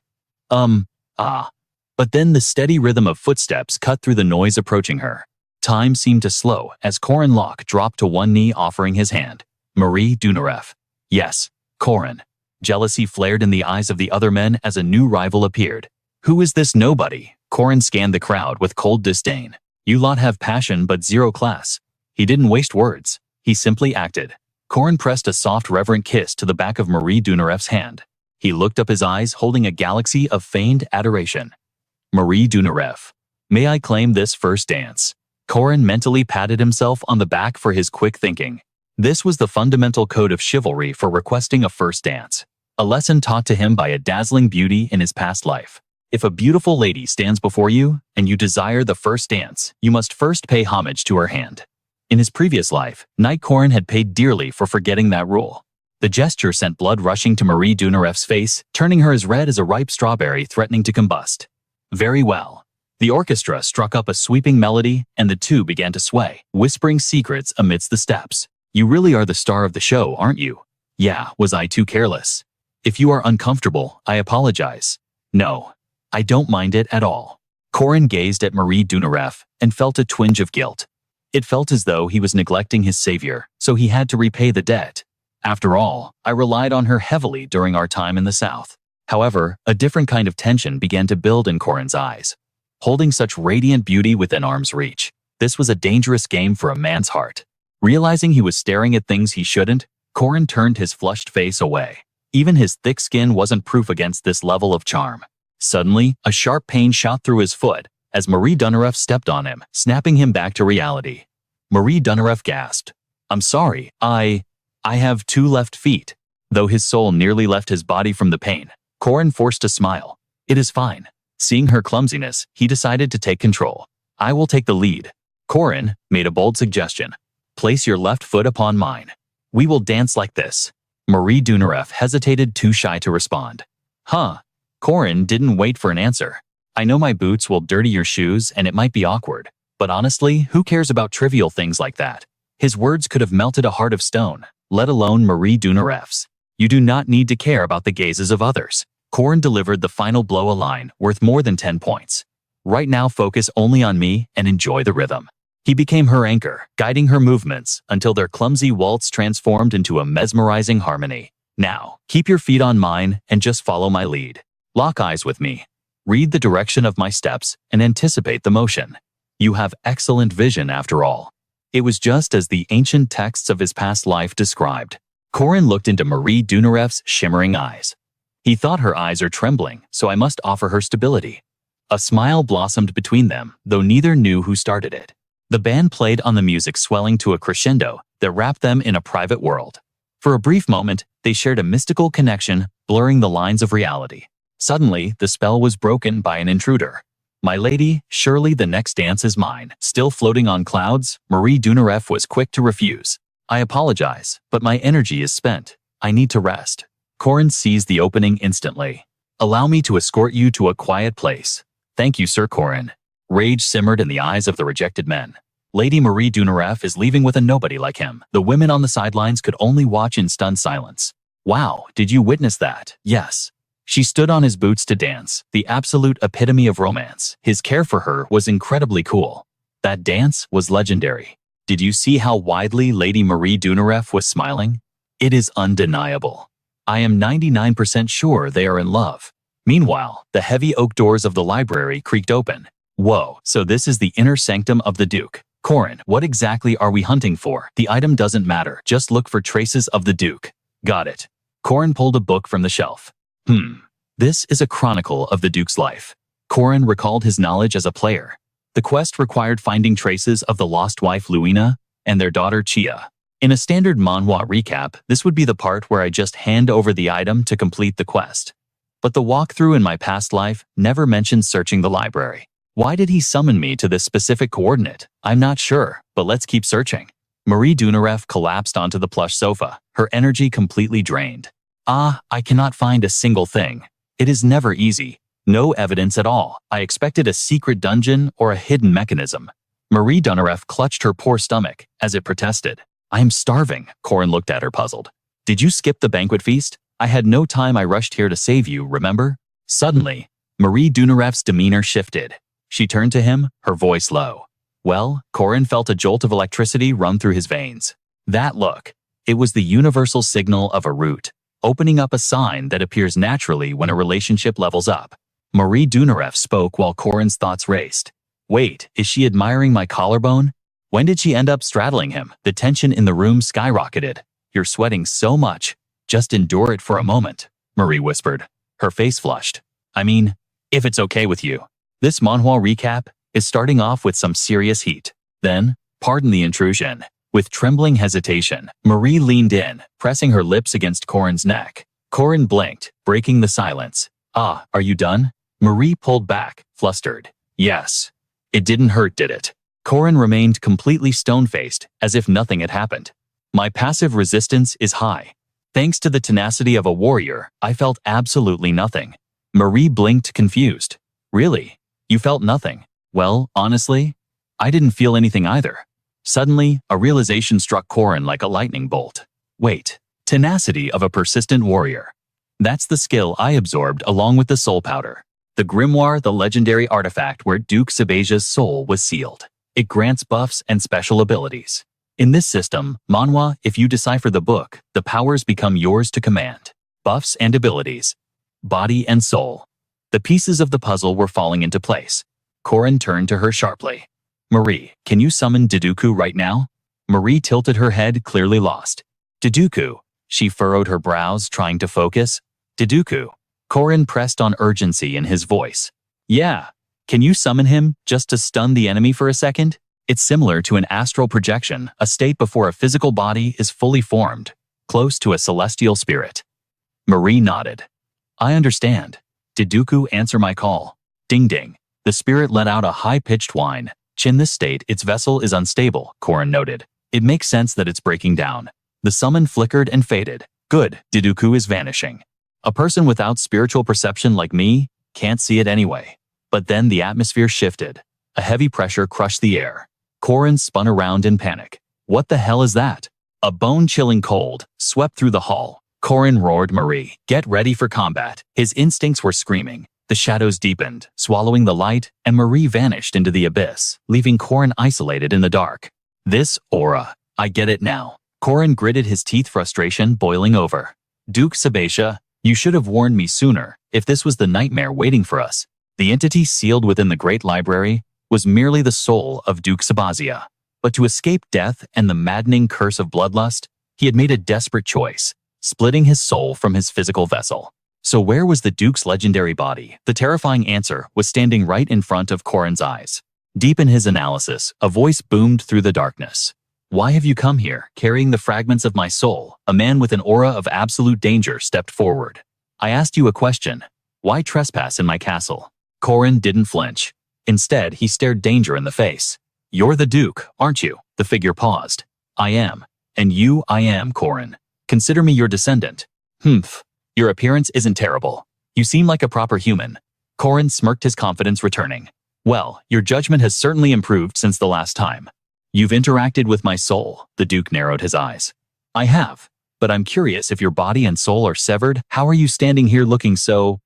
But then the steady rhythm of footsteps cut through the noise approaching her. Time seemed to slow as Corin Lock dropped to one knee, offering his hand. Marie Dunaref. Yes, Corin. Jealousy flared in the eyes of the other men as a new rival appeared. Who is this nobody? Corin scanned the crowd with cold disdain. You lot have passion but zero class. He didn't waste words. He simply acted. Corin pressed a soft, reverent kiss to the back of Marie Dunaref's hand. He looked up, his eyes holding a galaxy of feigned adoration. Marie Dunaref. May I claim this first dance? Corin mentally patted himself on the back for his quick thinking. This was the fundamental code of chivalry for requesting a first dance. A lesson taught to him by a dazzling beauty in his past life. If a beautiful lady stands before you and you desire the first dance, you must first pay homage to her hand. In his previous life, Knight Corin had paid dearly for forgetting that rule. The gesture sent blood rushing to Marie Dunaref's face, turning her as red as a ripe strawberry threatening to combust. Very well. The orchestra struck up a sweeping melody, and the two began to sway, whispering secrets amidst the steps. You really are the star of the show, aren't you? Yeah, was I too careless? If you are uncomfortable, I apologize. No. I don't mind it at all. Corin gazed at Marie Dunaref and felt a twinge of guilt. It felt as though he was neglecting his savior, so he had to repay the debt. After all, I relied on her heavily during our time in the South. However, a different kind of tension began to build in Corin's eyes. Holding such radiant beauty within arm's reach, this was a dangerous game for a man's heart. Realizing he was staring at things he shouldn't, Corin turned his flushed face away. Even his thick skin wasn't proof against this level of charm. Suddenly, a sharp pain shot through his foot as Marie Dunaref stepped on him, snapping him back to reality. Marie Dunaref gasped. I'm sorry, I have 2 left feet. Though his soul nearly left his body from the pain, Corin forced a smile. It is fine. Seeing her clumsiness, he decided to take control. I will take the lead. Corin made a bold suggestion. Place your left foot upon mine. We will dance like this. Marie Dunaref hesitated, too shy to respond. Huh? Corin didn't wait for an answer. I know my boots will dirty your shoes and it might be awkward, but honestly, who cares about trivial things like that? His words could have melted a heart of stone, let alone Marie Dunaref's. You do not need to care about the gazes of others. Corin delivered the final blow, a line worth more than 10 points. Right now focus only on me and enjoy the rhythm. He became her anchor, guiding her movements until their clumsy waltz transformed into a mesmerizing harmony. Now, keep your feet on mine and just follow my lead. Lock eyes with me. Read the direction of my steps and anticipate the motion. You have excellent vision after all. It was just as the ancient texts of his past life described. Corin looked into Marie Dunarev's shimmering eyes. He thought her eyes are trembling, so I must offer her stability. A smile blossomed between them, though neither knew who started it. The band played on, the music swelling to a crescendo that wrapped them in a private world. For a brief moment, they shared a mystical connection, blurring the lines of reality. Suddenly, the spell was broken by an intruder. My lady, surely the next dance is mine. Still floating on clouds, Marie Dunarev was quick to refuse. I apologize, but my energy is spent. I need to rest. Corin seized the opening instantly. Allow me to escort you to a quiet place. Thank you, Sir Corin. Rage simmered in the eyes of the rejected men. Lady Marie Dunarev is leaving with a nobody like him. The women on the sidelines could only watch in stunned silence. Wow, did you witness that? Yes. She stood on his boots to dance, the absolute epitome of romance. His care for her was incredibly cool. That dance was legendary. Did you see how widely Lady Marie Dunarev was smiling? It is undeniable. I am 99% sure they are in love. Meanwhile, the heavy oak doors of the library creaked open. Whoa, so this is the inner sanctum of the Duke. Corin, what exactly are we hunting for? The item doesn't matter, just look for traces of the Duke. Got it. Corin pulled a book from the shelf. This is a chronicle of the Duke's life. Corin recalled his knowledge as a player. The quest required finding traces of the lost wife Luina and their daughter Chia. In a standard Manhwa recap, this would be the part where I just hand over the item to complete the quest. But the walkthrough in my past life never mentioned searching the library. Why did he summon me to this specific coordinate? I'm not sure, but let's keep searching. Marie Dunarev collapsed onto the plush sofa, her energy completely drained. I cannot find a single thing. It is never easy. No evidence at all. I expected a secret dungeon or a hidden mechanism. Marie Dunarev clutched her poor stomach as it protested. I am starving. Corin looked at her puzzled. Did you skip the banquet feast? I had no time. I rushed here to save you, remember? Suddenly, Marie Dunarev's demeanor shifted. She turned to him, her voice low. Well, Corin felt a jolt of electricity run through his veins. That look. It was the universal signal of a root, opening up a sign that appears naturally when a relationship levels up. Marie Dunarev spoke while Corin's thoughts raced. Wait, is she admiring my collarbone? When did she end up straddling him? The tension in the room skyrocketed. You're sweating so much. Just endure it for a moment, Marie whispered. Her face flushed. I mean, if it's okay with you. This Manhwa recap is starting off with some serious heat. Then, pardon the intrusion. With trembling hesitation, Marie leaned in, pressing her lips against Corin's neck. Corin blinked, breaking the silence. Are you done? Marie pulled back, flustered. Yes. It didn't hurt, did it? Corin remained completely stone-faced, as if nothing had happened. My passive resistance is high. Thanks to the tenacity of a warrior, I felt absolutely nothing. Marie blinked, confused. Really? You felt nothing? Well, honestly, I didn't feel anything either. Suddenly, a realization struck Corin like a lightning bolt. Wait, tenacity of a persistent warrior. That's the skill I absorbed along with the soul powder. The grimoire, the legendary artifact where Duke Sabaja's soul was sealed. It grants buffs and special abilities. In this system, Manhwa, if you decipher the book, the powers become yours to command. Buffs and abilities. Body and soul. The pieces of the puzzle were falling into place. Corin turned to her sharply. Marie, can you summon Deduku right now? Marie tilted her head, clearly lost. Deduku. She furrowed her brows, trying to focus. Deduku. Corin pressed on urgency in his voice. Yeah. Can you summon him, just to stun the enemy for a second? It's similar to an astral projection, a state before a physical body is fully formed, close to a celestial spirit. Marie nodded. I understand. Did Dooku answer my call? Ding ding. The spirit let out a high-pitched whine. In this state, its vessel is unstable, Corin noted. It makes sense that it's breaking down. The summon flickered and faded. Good, Diduku is vanishing. A person without spiritual perception like me can't see it anyway. But then the atmosphere shifted. A heavy pressure crushed the air. Corin spun around in panic. What the hell is that? A bone-chilling cold swept through the hall. Corin roared Marie, "Get ready for combat." His instincts were screaming. The shadows deepened, swallowing the light, and Marie vanished into the abyss, leaving Corin isolated in the dark. This aura. I get it now. Corin gritted his teeth, frustration boiling over. Duke Sabatia, you should have warned me sooner if this was the nightmare waiting for us. The entity sealed within the Great Library was merely the soul of Duke Sabatia. But to escape death and the maddening curse of bloodlust, he had made a desperate choice, splitting his soul from his physical vessel. So where was the Duke's legendary body? The terrifying answer was standing right in front of Corin's eyes. Deep in his analysis, a voice boomed through the darkness. "Why have you come here, carrying the fragments of my soul?" A man with an aura of absolute danger stepped forward. "I asked you a question. Why trespass in my castle?" Corin didn't flinch. Instead, he stared danger in the face. "You're the Duke, aren't you?" The figure paused. "I am. And you, I am, Corin. Consider me your descendant." "Humph. Your appearance isn't terrible. You seem like a proper human." Corin smirked, his confidence returning. "Well, your judgment has certainly improved since the last time. You've interacted with my soul." The Duke narrowed his eyes. "I have. But I'm curious, if your body and soul are severed, how are you standing here looking so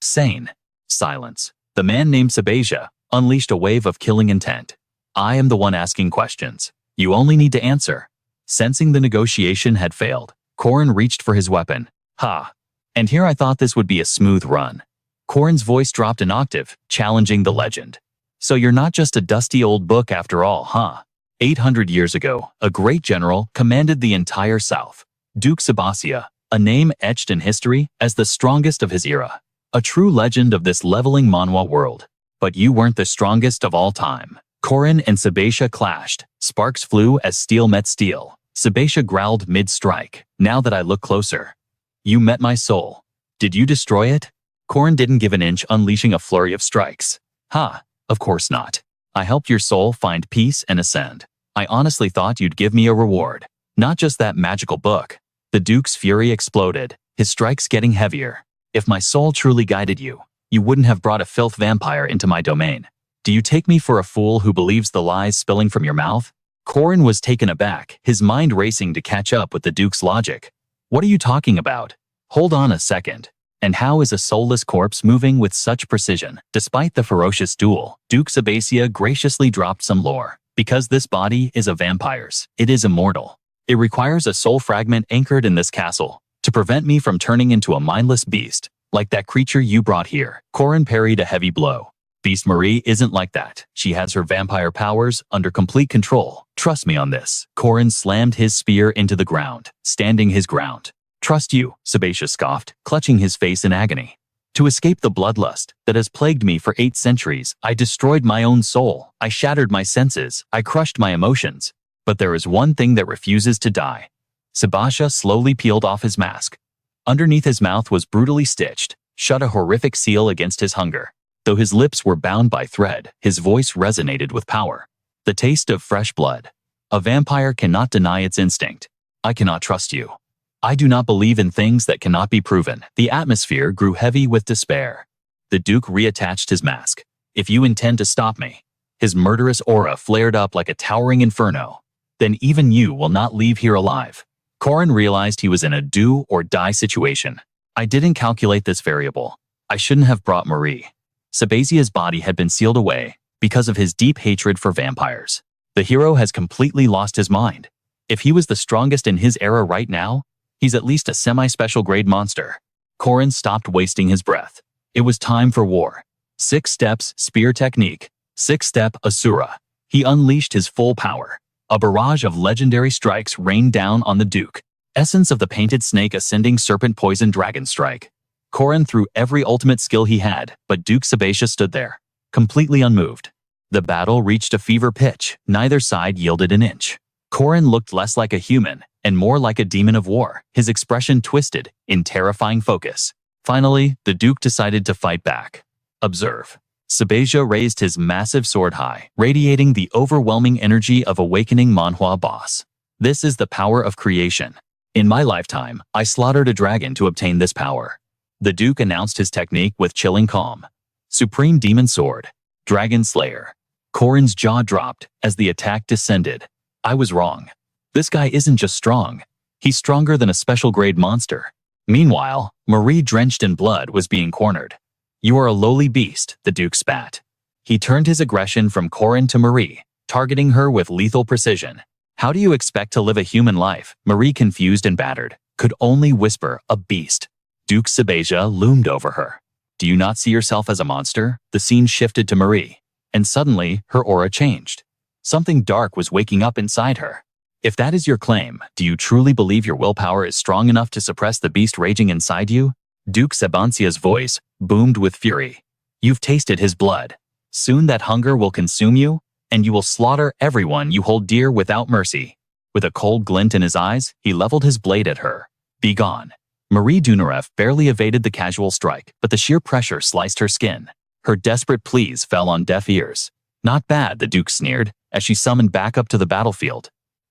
sane?" Silence. The man named Sabatia unleashed a wave of killing intent. "I am the one asking questions. You only need to answer." Sensing the negotiation had failed, Corin reached for his weapon. "Ha! And here I thought this would be a smooth run." Corin's voice dropped an octave, challenging the legend. "So you're not just a dusty old book after all, huh?" 800 years ago, a great general commanded the entire South. Duke Sabatia, a name etched in history as the strongest of his era. A true legend of this leveling Manhwa world. But you weren't the strongest of all time. Corin and Sabatia clashed. Sparks flew as steel met steel. Sabatia growled mid-strike. "Now that I look closer. You met my soul. Did you destroy it?" Corin didn't give an inch, unleashing a flurry of strikes. "Ha! Of course not. I helped your soul find peace and ascend. I honestly thought you'd give me a reward. Not just that magical book." The Duke's fury exploded, his strikes getting heavier. "If my soul truly guided you, you wouldn't have brought a filth vampire into my domain. Do you take me for a fool who believes the lies spilling from your mouth?" Corin was taken aback, his mind racing to catch up with the Duke's logic. "What are you talking about? Hold on a second. And how is a soulless corpse moving with such precision?" Despite the ferocious duel, Duke Sabatia graciously dropped some lore. "Because this body is a vampire's, it is immortal. It requires a soul fragment anchored in this castle to prevent me from turning into a mindless beast, like that creature you brought here." Corin parried a heavy blow. "Beast Marie isn't like that. She has her vampire powers under complete control. Trust me on this." Corin slammed his spear into the ground, standing his ground. "Trust you," Sabatia scoffed, clutching his face in agony. "To escape the bloodlust that has plagued me for 8 centuries, I destroyed my own soul. I shattered my senses. I crushed my emotions. But there is one thing that refuses to die." Sabatia slowly peeled off his mask. Underneath his mouth was brutally stitched, shut, a horrific seal against his hunger. Though his lips were bound by thread, his voice resonated with power. "The taste of fresh blood. A vampire cannot deny its instinct. I cannot trust you. I do not believe in things that cannot be proven." The atmosphere grew heavy with despair. The Duke reattached his mask. "If you intend to stop me," his murderous aura flared up like a towering inferno, "then even you will not leave here alive." Corin realized he was in a do-or-die situation. "I didn't calculate this variable. I shouldn't have brought Marie." Sabatia's body had been sealed away because of his deep hatred for vampires. The hero has completely lost his mind. If he was the strongest in his era right now, he's at least a semi-special grade monster. Corin stopped wasting his breath. It was time for war. 6 steps, spear technique. 6-step, Asura. He unleashed his full power. A barrage of legendary strikes rained down on the Duke. Essence of the painted snake, ascending serpent, poison, dragon strike. Corin threw every ultimate skill he had, but Duke Sabatia stood there, completely unmoved. The battle reached a fever pitch. Neither side yielded an inch. Corin looked less like a human and more like a demon of war, his expression twisted in terrifying focus. Finally, the Duke decided to fight back. "Observe." Sabatia raised his massive sword high, radiating the overwhelming energy of awakening Manhwa boss. "This is the power of creation. In my lifetime, I slaughtered a dragon to obtain this power." The Duke announced his technique with chilling calm. "Supreme Demon Sword. Dragon Slayer." Corin's jaw dropped as the attack descended. "I was wrong. This guy isn't just strong. He's stronger than a special-grade monster. Meanwhile, Marie, drenched in blood, was being cornered. You are a lowly beast, the Duke spat. He turned his aggression from Corin to Marie, targeting her with lethal precision. How do you expect to live a human life? Marie, confused and battered, could only whisper, a beast. Duke Sabasia loomed over her. Do you not see yourself as a monster? The scene shifted to Marie, and suddenly her aura changed. Something dark was waking up inside her. If that is your claim, do you truly believe your willpower is strong enough to suppress the beast raging inside you? Duke Sabancia's voice boomed with fury. You've tasted his blood. Soon that hunger will consume you, and you will slaughter everyone you hold dear without mercy. With a cold glint in his eyes, he leveled his blade at her. Be gone. Marie Dunarev barely evaded the casual strike, but the sheer pressure sliced her skin. Her desperate pleas fell on deaf ears. Not bad, the Duke sneered, as she summoned back up to the battlefield.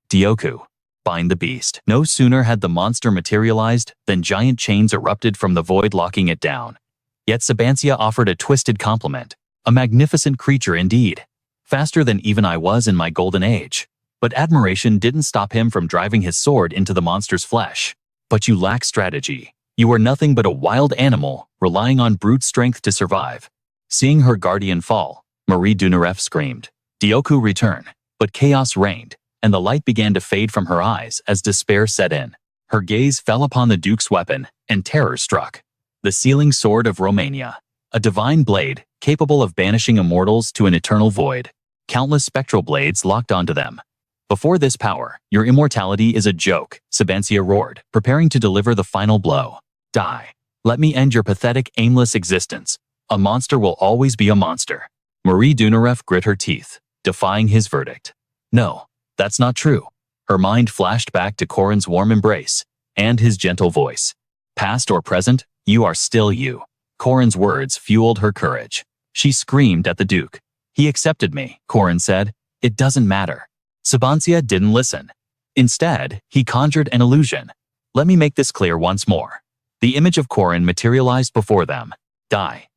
Dioku, bind the beast. No sooner had the monster materialized than giant chains erupted from the void, locking it down. Yet Sabancia offered a twisted compliment. A magnificent creature indeed. Faster than even I was in my golden age. But admiration didn't stop him from driving his sword into the monster's flesh. But you lack strategy. You are nothing but a wild animal, relying on brute strength to survive. Seeing her guardian fall, Marie Dunarev screamed. Dioku return, but chaos reigned, and the light began to fade from her eyes as despair set in. Her gaze fell upon the Duke's weapon, and terror struck. The sealing sword of Romania. A divine blade, capable of banishing immortals to an eternal void. Countless spectral blades locked onto them. Before this power, your immortality is a joke, Sabancia roared, preparing to deliver the final blow. Die. Let me end your pathetic, aimless existence. A monster will always be a monster. Marie Dunarev grit her teeth, defying his verdict. No, that's not true. Her mind flashed back to Corin's warm embrace, and his gentle voice. Past or present, you are still you. Corin's words fueled her courage. She screamed at the Duke. He accepted me, Corin said. It doesn't matter. Sabancia didn't listen. Instead, he conjured an illusion. Let me make this clear once more. The image of Corin materialized before them. Die.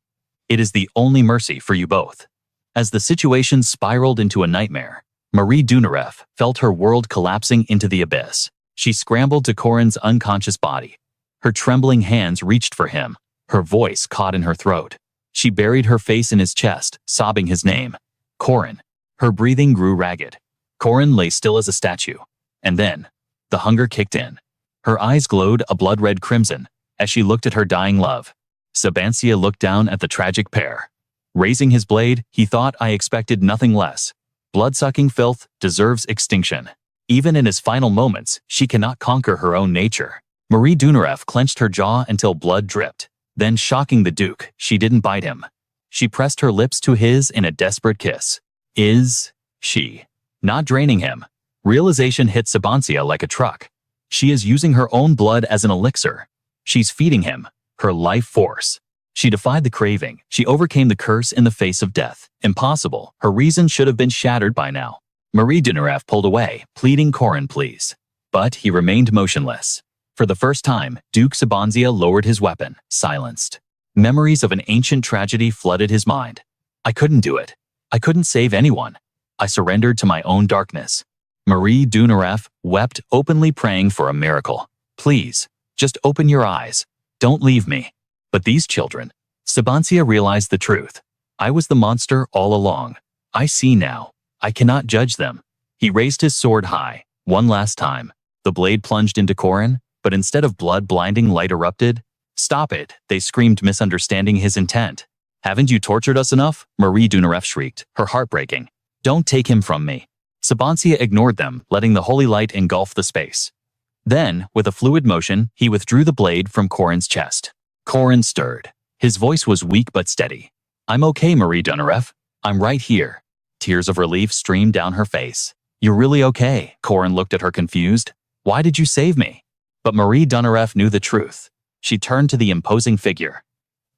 It is the only mercy for you both. As the situation spiraled into a nightmare, Marie Dunarev felt her world collapsing into the abyss. She scrambled to Corin's unconscious body. Her trembling hands reached for him, her voice caught in her throat. She buried her face in his chest, sobbing his name. Corin. Her breathing grew ragged. Corin lay still as a statue. And then, the hunger kicked in. Her eyes glowed a blood-red crimson as she looked at her dying love. Sabancia looked down at the tragic pair. Raising his blade, he thought, I expected nothing less. Blood-sucking filth deserves extinction. Even in his final moments, she cannot conquer her own nature. Marie Dunarev clenched her jaw until blood dripped. Then, shocking the Duke, she didn't bite him. She pressed her lips to his in a desperate kiss. Is she not draining him? Realization hit Sabancia like a truck. She is using her own blood as an elixir. She's feeding him her life force. She defied the craving. She overcame the curse in the face of death. Impossible. Her reason should have been shattered by now. Marie Dunarev pulled away, pleading, Corin, please. But he remained motionless. For the first time, Duke Sabancia lowered his weapon, silenced. Memories of an ancient tragedy flooded his mind. I couldn't do it. I couldn't save anyone. I surrendered to my own darkness. Marie Dunarev wept, openly praying for a miracle. Please, just open your eyes. Don't leave me. But these children. Sabancia realized the truth. I was the monster all along. I see now. I cannot judge them. He raised his sword high, one last time. The blade plunged into Corin, but instead of blood-blinding light erupted. Stop it, they screamed, misunderstanding his intent. Haven't you tortured us enough? Marie Dunarev shrieked, her heart breaking. Don't take him from me. Sabancia ignored them, letting the holy light engulf the space. Then, with a fluid motion, he withdrew the blade from Corin's chest. Corin stirred. His voice was weak but steady. I'm okay, Marie Dunarev. I'm right here. Tears of relief streamed down her face. You're really okay? Corin looked at her confused. Why did you save me? But Marie Dunarev knew the truth. She turned to the imposing figure.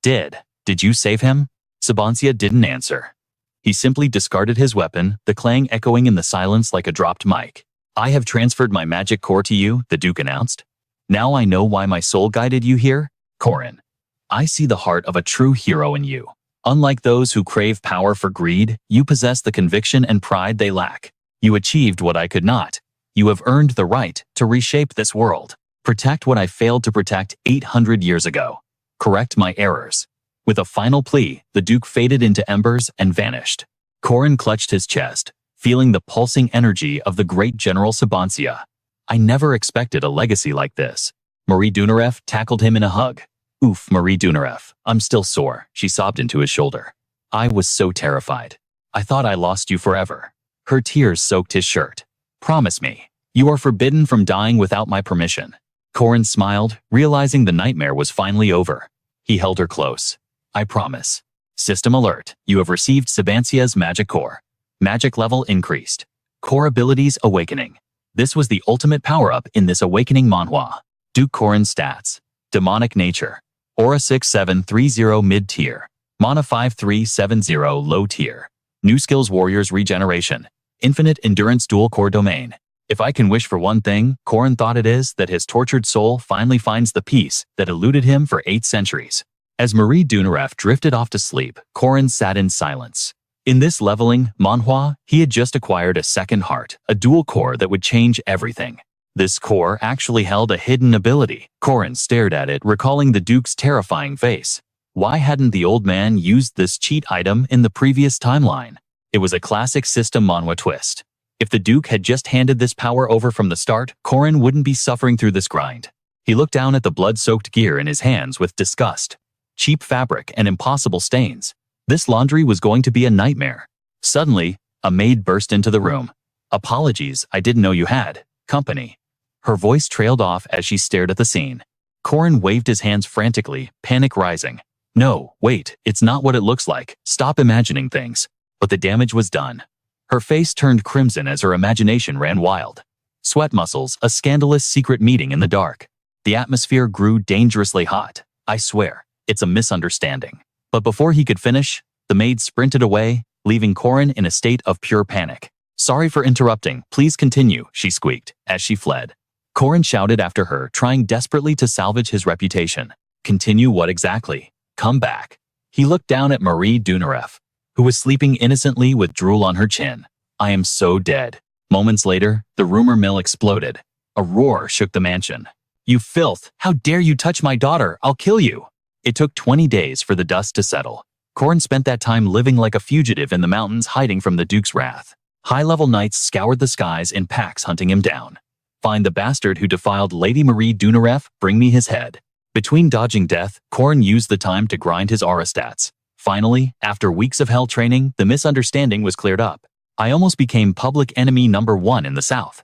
Did you save him? Sabancia didn't answer. He simply discarded his weapon, the clang echoing in the silence like a dropped mic. I have transferred my magic core to you, the Duke announced. Now I know why my soul guided you here, Corin. I see the heart of a true hero in you. Unlike those who crave power for greed, you possess the conviction and pride they lack. You achieved what I could not. You have earned the right to reshape this world. Protect what I failed to protect 800 years ago. Correct my errors." With a final plea, the Duke faded into embers and vanished. Corin clutched his chest, feeling the pulsing energy of the great General Sabancia. "I never expected a legacy like this." Marie Dunarev tackled him in a hug. "Oof, Marie Dunarev, I'm still sore," she sobbed into his shoulder. "I was so terrified. I thought I lost you forever." Her tears soaked his shirt. "Promise me, you are forbidden from dying without my permission." Corin smiled, realizing the nightmare was finally over. He held her close. "I promise." System alert, you have received Sabancia's magic core. Magic level increased. Core abilities awakening. This was the ultimate power-up in this awakening manhwa. Duke Corin's stats. Demonic nature. Aura 6730 mid-tier. Mana 5370 low-tier. New skills warriors regeneration. Infinite endurance dual core domain. If I can wish for one thing, Corin thought it is that his tortured soul finally finds the peace that eluded him for 8 centuries. As Marie Dunarev drifted off to sleep, Corin sat in silence. In this leveling manhwa, he had just acquired a second heart, a dual core that would change everything. This core actually held a hidden ability. Corin stared at it, recalling the Duke's terrifying face. Why hadn't the old man used this cheat item in the previous timeline? It was a classic system manhwa twist. If the Duke had just handed this power over from the start, Corin wouldn't be suffering through this grind. He looked down at the blood-soaked gear in his hands with disgust. Cheap fabric and impossible stains. This laundry was going to be a nightmare. Suddenly, a maid burst into the room. "Apologies, I didn't know you had company." Her voice trailed off as she stared at the scene. Corin waved his hands frantically, panic rising. "No, wait, it's not what it looks like. Stop imagining things." But the damage was done. Her face turned crimson as her imagination ran wild. Sweat muscles, a scandalous secret meeting in the dark. The atmosphere grew dangerously hot. "I swear, it's a misunderstanding." But before he could finish, the maid sprinted away, leaving Corin in a state of pure panic. "Sorry for interrupting, please continue," she squeaked, as she fled. Corin shouted after her, trying desperately to salvage his reputation. "Continue what exactly? Come back." He looked down at Marie Dunarev, who was sleeping innocently with drool on her chin. "I am so dead." Moments later, the rumor mill exploded. A roar shook the mansion. "You filth! How dare you touch my daughter? I'll kill you!" It took 20 days for the dust to settle. Corin spent that time living like a fugitive in the mountains, hiding from the Duke's wrath. High-level knights scoured the skies in packs, hunting him down. "Find the bastard who defiled Lady Marie Dunarev, bring me his head." Between dodging death, Corin used the time to grind his aura stats. Finally, after weeks of hell training, the misunderstanding was cleared up. "I almost became public enemy #1 in the south."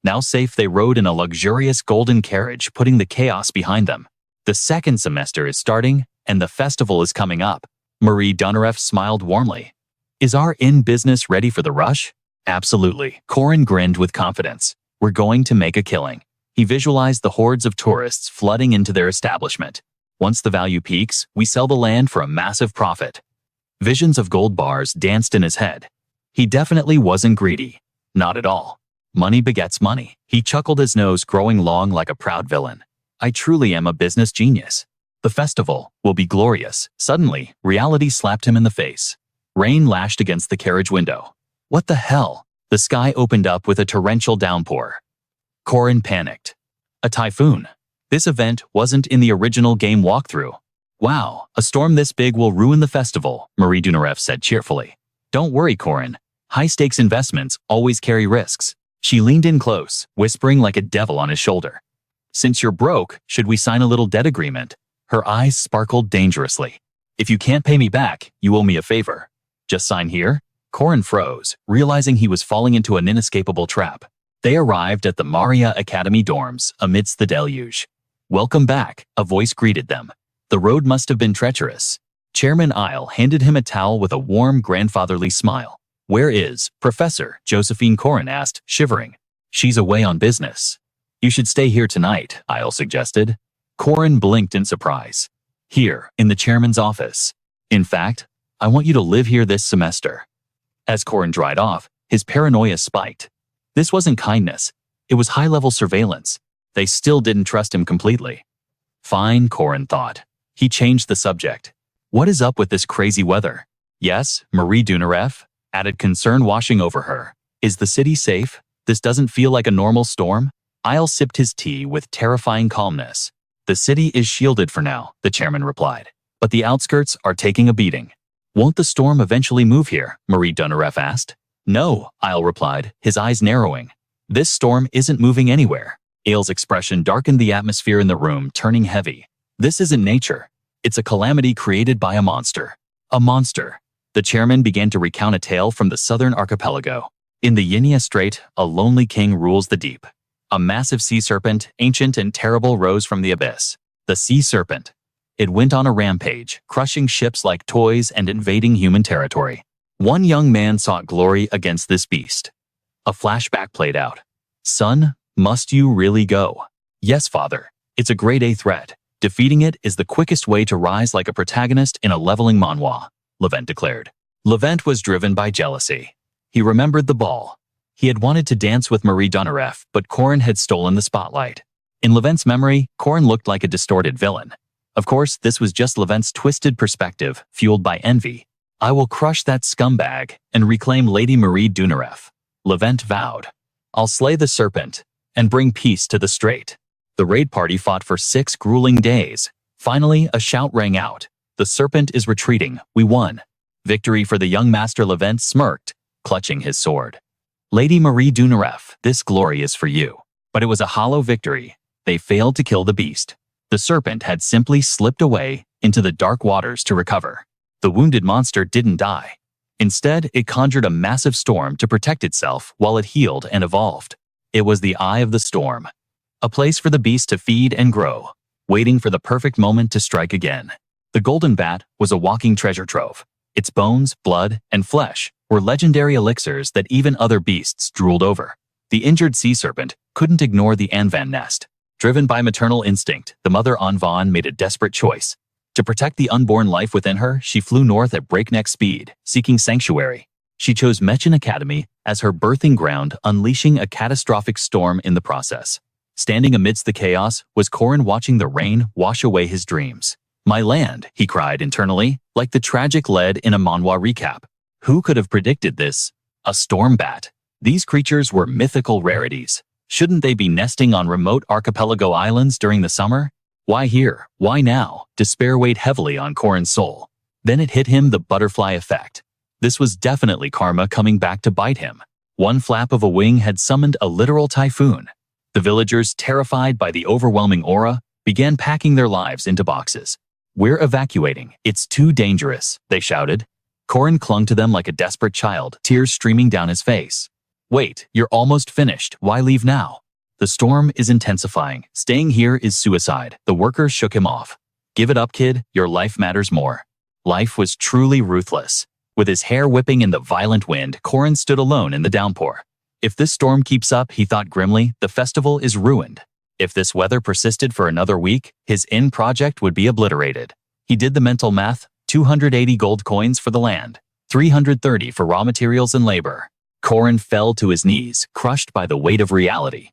Now safe, they rode in a luxurious golden carriage, putting the chaos behind them. The second semester is starting, and the festival is coming up. Marie Dunarev smiled warmly. "Is our business ready for the rush?" "Absolutely." Corin grinned with confidence. "We're going to make a killing." He visualized the hordes of tourists flooding into their establishment. "Once the value peaks, we sell the land for a massive profit." Visions of gold bars danced in his head. He definitely wasn't greedy. Not at all. Money begets money. He chuckled, his nose growing long like a proud villain. "I truly am a business genius. The festival will be glorious." Suddenly, reality slapped him in the face. Rain lashed against the carriage window. What the hell? The sky opened up with a torrential downpour. Corin panicked. A typhoon. This event wasn't in the original game walkthrough. "Wow, a storm this big will ruin the festival," Marie Dunarev said cheerfully. "Don't worry, Corin. High-stakes investments always carry risks." She leaned in close, whispering like a devil on his shoulder. "Since you're broke, should we sign a little debt agreement?" Her eyes sparkled dangerously. "If you can't pay me back, you owe me a favor." "Just sign here?" Corin froze, realizing he was falling into an inescapable trap. They arrived at the Maria Academy dorms amidst the deluge. "Welcome back," a voice greeted them. The road must have been treacherous. Chairman Isle handed him a towel with a warm, grandfatherly smile. "Where is Professor?" Josephine, Corin asked, shivering. "She's away on business." "You should stay here tonight," Isle suggested. Corin blinked in surprise. "Here, in the chairman's office. In fact, I want you to live here this semester." As Corin dried off, his paranoia spiked. This wasn't kindness. It was high-level surveillance. They still didn't trust him completely. Fine, Corin thought. He changed the subject. "What is up with this crazy weather?" "Yes, Marie Dunarev," added concern washing over her. "Is the city safe?" This doesn't feel like a normal storm? Isle sipped his tea with terrifying calmness. The city is shielded for now, the chairman replied. But the outskirts are taking a beating. Won't the storm eventually move here? Marie Dunaref asked. No, Isle replied, his eyes narrowing. This storm isn't moving anywhere. Aile's expression darkened the atmosphere in the room, turning heavy. This isn't nature. It's a calamity created by a monster. A monster. The chairman began to recount a tale from the southern archipelago. In the Yinia Strait, a lonely king rules the deep. A massive sea serpent, ancient and terrible, rose from the abyss. The sea serpent. It went on a rampage, crushing ships like toys and invading human territory. One young man sought glory against this beast. A flashback played out. Son, must you really go? Yes, father. It's a grade A threat. Defeating it is the quickest way to rise like a protagonist in a leveling manhwa, Levent declared. Levent was driven by jealousy. He remembered the ball. He had wanted to dance with Marie Dunaref, but Corin had stolen the spotlight. In Levent's memory, Corin looked like a distorted villain. Of course, this was just Levent's twisted perspective, fueled by envy. I will crush that scumbag and reclaim Lady Marie Dunaref, Levent vowed. I'll slay the serpent and bring peace to the strait. The raid party fought for 6 grueling days. Finally, a shout rang out. The serpent is retreating. We won. Victory for the young master. Levent smirked, clutching his sword. Lady Marie Dunaref, this glory is for you. But it was a hollow victory. They failed to kill the beast. The serpent had simply slipped away into the dark waters to recover. The wounded monster didn't die. Instead, it conjured a massive storm to protect itself while it healed and evolved. It was the eye of the storm. A place for the beast to feed and grow, waiting for the perfect moment to strike again. The golden bat was a walking treasure trove. Its bones, blood, and flesh were legendary elixirs that even other beasts drooled over. The injured sea serpent couldn't ignore the Anvan nest. Driven by maternal instinct, the mother Anvan made a desperate choice. To protect the unborn life within her, she flew north at breakneck speed, seeking sanctuary. She chose Mechan Academy as her birthing ground, unleashing a catastrophic storm in the process. Standing amidst the chaos was Corin, watching the rain wash away his dreams. My land, he cried internally, like the tragic lead in a manhwa recap. Who could have predicted this? A storm bat. These creatures were mythical rarities. Shouldn't they be nesting on remote archipelago islands during the summer? Why here? Why now? Despair weighed heavily on Corin's soul. Then it hit him, the butterfly effect. This was definitely karma coming back to bite him. One flap of a wing had summoned a literal typhoon. The villagers, terrified by the overwhelming aura, began packing their lives into boxes. We're evacuating. It's too dangerous, they shouted. Corin clung to them like a desperate child, tears streaming down his face. Wait, you're almost finished. Why leave now? The storm is intensifying. Staying here is suicide. The workers shook him off. Give it up, kid. Your life matters more. Life was truly ruthless. With his hair whipping in the violent wind, Corin stood alone in the downpour. If this storm keeps up, he thought grimly, the festival is ruined. If this weather persisted for another week, his inn project would be obliterated. He did the mental math, 280 gold coins for the land, 330 for raw materials and labor. Corin fell to his knees, crushed by the weight of reality.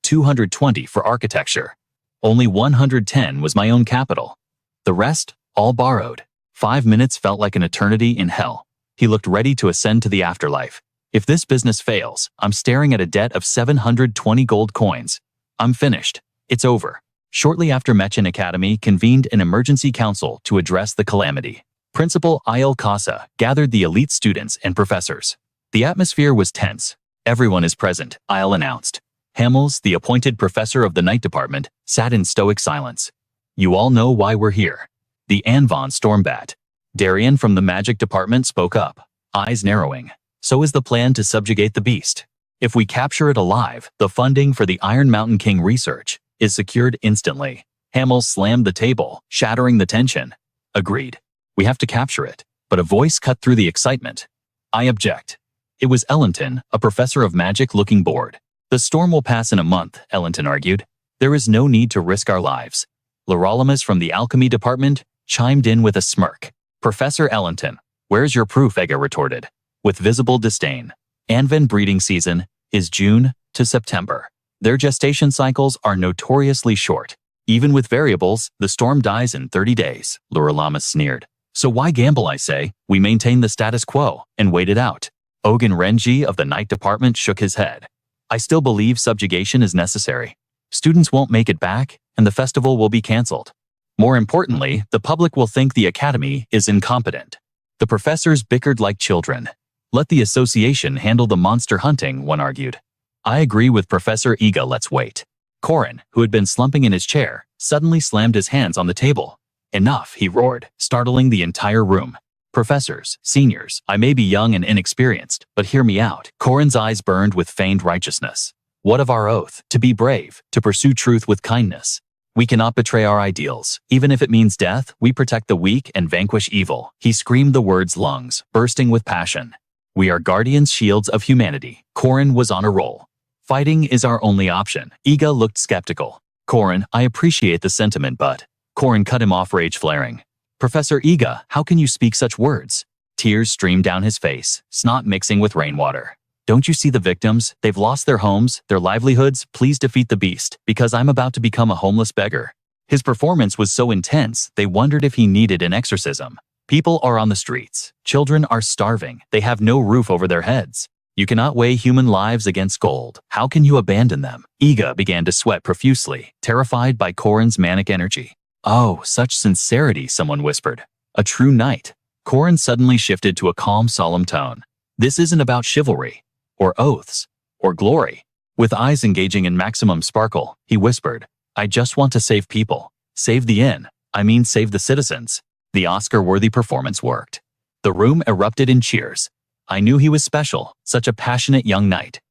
220 for architecture. Only 110 was my own capital. The rest, all borrowed. 5 minutes felt like an eternity in hell. He looked ready to ascend to the afterlife. If this business fails, I'm staring at a debt of 720 gold coins. I'm finished. It's over. Shortly after, Mechan Academy convened an emergency council to address the calamity. Principal Ayel Casa gathered the elite students and professors. The atmosphere was tense. Everyone is present, Ayel announced. Hamels, the appointed professor of the night department, sat in stoic silence. You all know why we're here. The Anvan Stormbat. Darian from the magic department spoke up, eyes narrowing. So is the plan to subjugate the beast. If we capture it alive, the funding for the Iron Mountain King research is secured instantly. Hamels slammed the table, shattering the tension. Agreed. We have to capture it. But a voice cut through the excitement. I object. It was Ellenton, a professor of magic, looking bored. The storm will pass in a month, Ellenton argued. There is no need to risk our lives. Loralamus from the alchemy department chimed in with a smirk. Professor Ellenton, where's your proof? Ega retorted, with visible disdain. Anvan breeding season is June to September. Their gestation cycles are notoriously short. Even with variables, the storm dies in 30 days, Loralamus sneered. So why gamble, I say? We maintain the status quo and wait it out. Ogun Renji of the night department shook his head. I still believe subjugation is necessary. Students won't make it back, and the festival will be cancelled. More importantly, the public will think the academy is incompetent. The professors bickered like children. Let the association handle the monster hunting, one argued. I agree with Professor Iga, let's wait. Corin, who had been slumping in his chair, suddenly slammed his hands on the table. Enough, he roared, startling the entire room. Professors, seniors, I may be young and inexperienced, but hear me out. Corin's eyes burned with feigned righteousness. What of our oath? To be brave, to pursue truth with kindness. We cannot betray our ideals. Even if it means death, we protect the weak and vanquish evil. He screamed the words lungs, bursting with passion. We are guardians, shields of humanity. Corin was on a roll. Fighting is our only option. Iga looked skeptical. Corin, I appreciate the sentiment, but... Corin cut him off, rage flaring. Professor Iga, how can you speak such words? Tears streamed down his face, snot mixing with rainwater. Don't you see the victims? They've lost their homes, their livelihoods. Please defeat the beast, because I'm about to become a homeless beggar. His performance was so intense, they wondered if he needed an exorcism. People are on the streets. Children are starving. They have no roof over their heads. You cannot weigh human lives against gold. How can you abandon them? Iga began to sweat profusely, terrified by Corin's manic energy. Oh, such sincerity, someone whispered. A true knight. Corin suddenly shifted to a calm, solemn tone. This isn't about chivalry, or oaths, or glory. With eyes engaging in maximum sparkle, he whispered, I just want to save people. Save the inn. I mean save the citizens. The Oscar-worthy performance worked. The room erupted in cheers. I knew he was special, such a passionate young knight.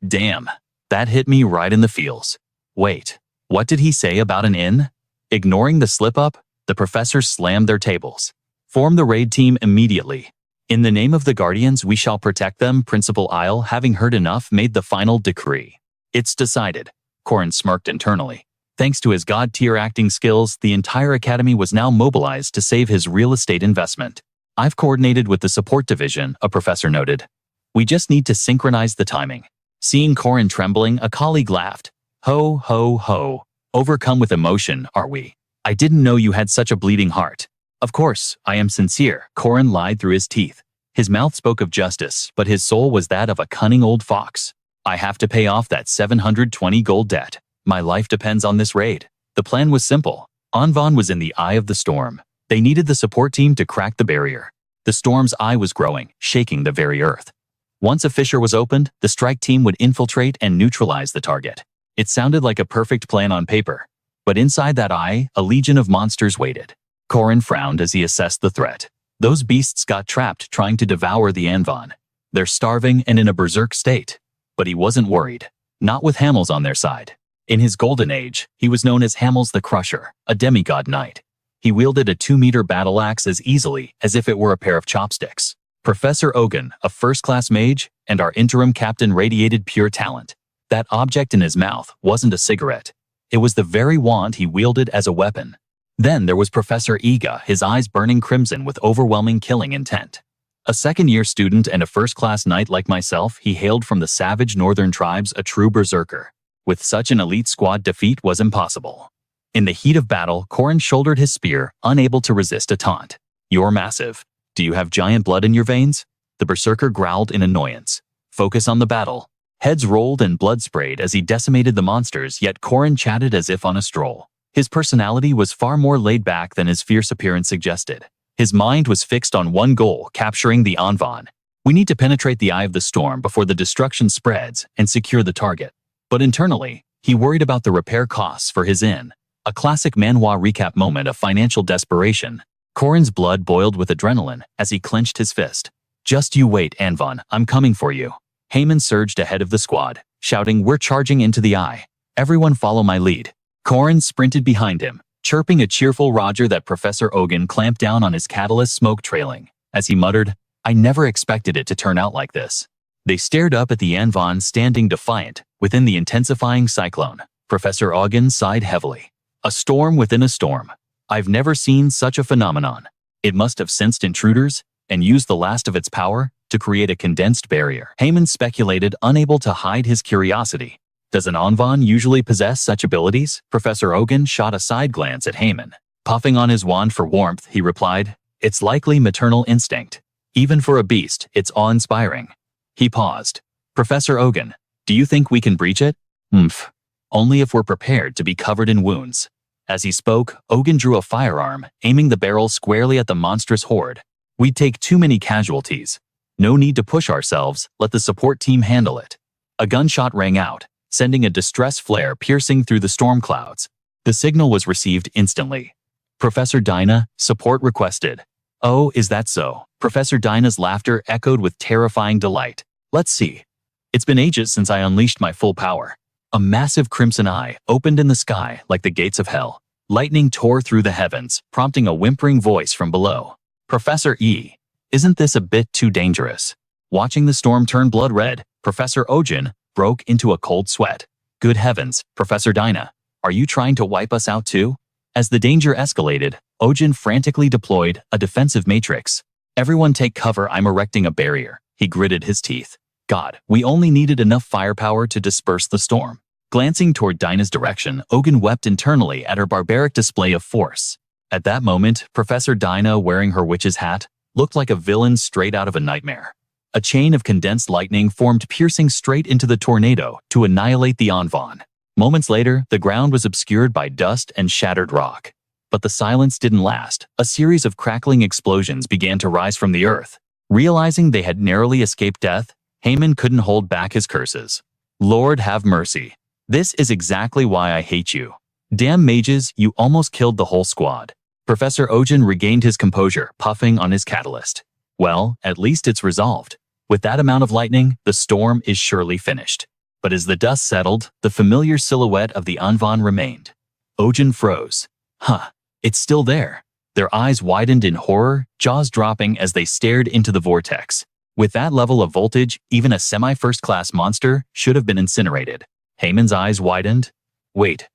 Damn, that hit me right in the feels. Wait, what did he say about an inn? Ignoring the slip-up, the professors slammed their tables. Form the raid team immediately. In the name of the Guardians, we shall protect them. Principal Isle, having heard enough, made the final decree. It's decided. Corin smirked internally. Thanks to his god-tier acting skills, the entire academy was now mobilized to save his real estate investment. I've coordinated with the support division, a professor noted. We just need to synchronize the timing. Seeing Corin trembling, a colleague laughed. Ho, ho, ho. Overcome with emotion, are we? I didn't know you had such a bleeding heart. Of course, I am sincere, Corin lied through his teeth. His mouth spoke of justice, but his soul was that of a cunning old fox. I have to pay off that 720 gold debt. My life depends on this raid. The plan was simple. Anvan was in the eye of the storm. They needed the support team to crack the barrier. The storm's eye was growing, shaking the very earth. Once a fissure was opened, the strike team would infiltrate and neutralize the target. It sounded like a perfect plan on paper. But inside that eye, a legion of monsters waited. Corin frowned as he assessed the threat. Those beasts got trapped trying to devour the Anvan. They're starving and in a berserk state. But he wasn't worried. Not with Hamels on their side. In his golden age, he was known as Hamels the Crusher, a demigod knight. He wielded a 2-meter battle axe as easily as if it were a pair of chopsticks. Professor Ogun, a first-class mage, and our interim captain radiated pure talent. That object in his mouth wasn't a cigarette. It was the very wand he wielded as a weapon. Then there was Professor Iga, his eyes burning crimson with overwhelming killing intent. A second-year student and a first-class knight like myself, he hailed from the savage northern tribes, a true berserker. With such an elite squad, defeat was impossible. In the heat of battle, Corin shouldered his spear, unable to resist a taunt. You're massive. Do you have giant blood in your veins? The berserker growled in annoyance. Focus on the battle. Heads rolled and blood sprayed as he decimated the monsters, yet Corin chatted as if on a stroll. His personality was far more laid back than his fierce appearance suggested. His mind was fixed on one goal, capturing the Anvan. We need to penetrate the eye of the storm before the destruction spreads and secure the target. But internally, he worried about the repair costs for his inn. A classic Manhwa recap moment of financial desperation. Corin's blood boiled with adrenaline as he clenched his fist. Just you wait, Anvan, I'm coming for you. Heyman surged ahead of the squad, shouting, we're charging into the eye. Everyone follow my lead. Corin sprinted behind him, chirping a cheerful Roger that Professor Ogun clamped down on his catalyst, smoke trailing. As he muttered, I never expected it to turn out like this. They stared up at the Anvan standing defiant within the intensifying cyclone. Professor Ogun sighed heavily. A storm within a storm. I've never seen such a phenomenon. It must have sensed intruders and used the last of its power to create a condensed barrier. Heyman speculated, unable to hide his curiosity. Does an Anvan usually possess such abilities? Professor Ogun shot a side glance at Heyman. Puffing on his wand for warmth, he replied, it's likely maternal instinct. Even for a beast, it's awe-inspiring. He paused. Professor Ogun, do Do you think we can breach it? Oomph. Only if we're prepared to be covered in wounds. As he spoke, Ogun drew a firearm, aiming the barrel squarely at the monstrous horde. We'd take too many casualties. No need to push ourselves, let the support team handle it. A gunshot rang out, sending a distress flare piercing through the storm clouds. The signal was received instantly. Professor Dinah, support requested. Oh, is that so? Professor Dinah's laughter echoed with terrifying delight. Let's see. It's been ages since I unleashed my full power. A massive crimson eye opened in the sky like the gates of hell. Lightning tore through the heavens, prompting a whimpering voice from below. Professor E, isn't this a bit too dangerous? Watching the storm turn blood red, Professor Ojin broke into a cold sweat. Good heavens, Professor Dinah, are you trying to wipe us out too? As the danger escalated, Ojin frantically deployed a defensive matrix. Everyone take cover, I'm erecting a barrier. He gritted his teeth. God, we only needed enough firepower to disperse the storm. Glancing toward Dinah's direction, Ogun wept internally at her barbaric display of force. At that moment, Professor Dinah, wearing her witch's hat, looked like a villain straight out of a nightmare. A chain of condensed lightning formed, piercing straight into the tornado to annihilate the Anvan. Moments later, the ground was obscured by dust and shattered rock. But the silence didn't last. A series of crackling explosions began to rise from the earth. Realizing they had narrowly escaped death, Haman couldn't hold back his curses. Lord have mercy. This is exactly why I hate you. Damn mages, you almost killed the whole squad. Professor Ojin regained his composure, puffing on his catalyst. Well, at least it's resolved. With that amount of lightning, the storm is surely finished. But as the dust settled, the familiar silhouette of the Anvan remained. Ojin froze. Huh, it's still there. Their eyes widened in horror, jaws dropping as they stared into the vortex. With that level of voltage, even a semi-first-class monster should have been incinerated. Haman's eyes widened. Wait,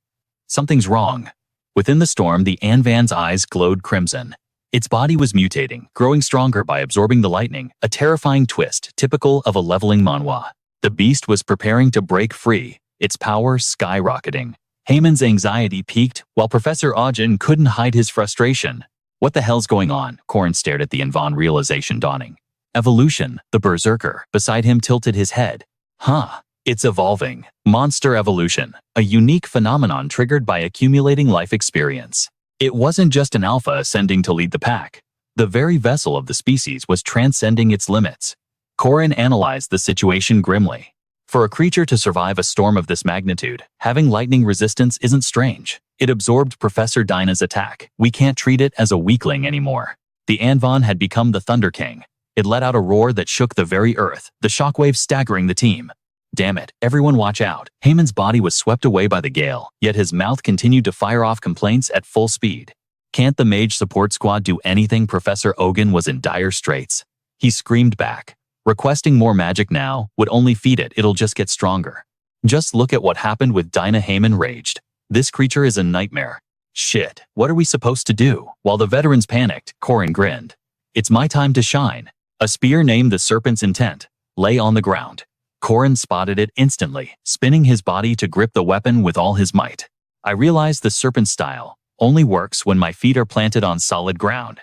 something's wrong. Within the storm, the Anvan's eyes glowed crimson. Its body was mutating, growing stronger by absorbing the lightning, a terrifying twist typical of a leveling Manhwa. The beast was preparing to break free, its power skyrocketing. Haman's anxiety peaked, while Professor Ojin couldn't hide his frustration. What the hell's going on? Corin stared at the Anvan, realization dawning. Evolution, the berserker beside him tilted his head. Huh, it's evolving. Monster evolution, a unique phenomenon triggered by accumulating life experience. It wasn't just an alpha ascending to lead the pack. The very vessel of the species was transcending its limits. Corin analyzed the situation grimly. For a creature to survive a storm of this magnitude, having lightning resistance isn't strange. It absorbed Professor Dinah's attack. We can't treat it as a weakling anymore. The Anvan had become the Thunder King. It let out a roar that shook the very earth, the shockwave staggering the team. Damn it, everyone watch out. Haman's body was swept away by the gale, yet his mouth continued to fire off complaints at full speed. Can't the mage support squad do anything? Professor Ogun was in dire straits. He screamed back. Requesting more magic now would only feed it, it'll just get stronger. Just look at what happened with Dinah. Haman raged. This creature is a nightmare. Shit, what are we supposed to do? While the veterans panicked, Corin grinned. It's my time to shine. A spear named the Serpent's Intent lay on the ground. Corin spotted it instantly, spinning his body to grip the weapon with all his might. I realized the serpent style only works when my feet are planted on solid ground.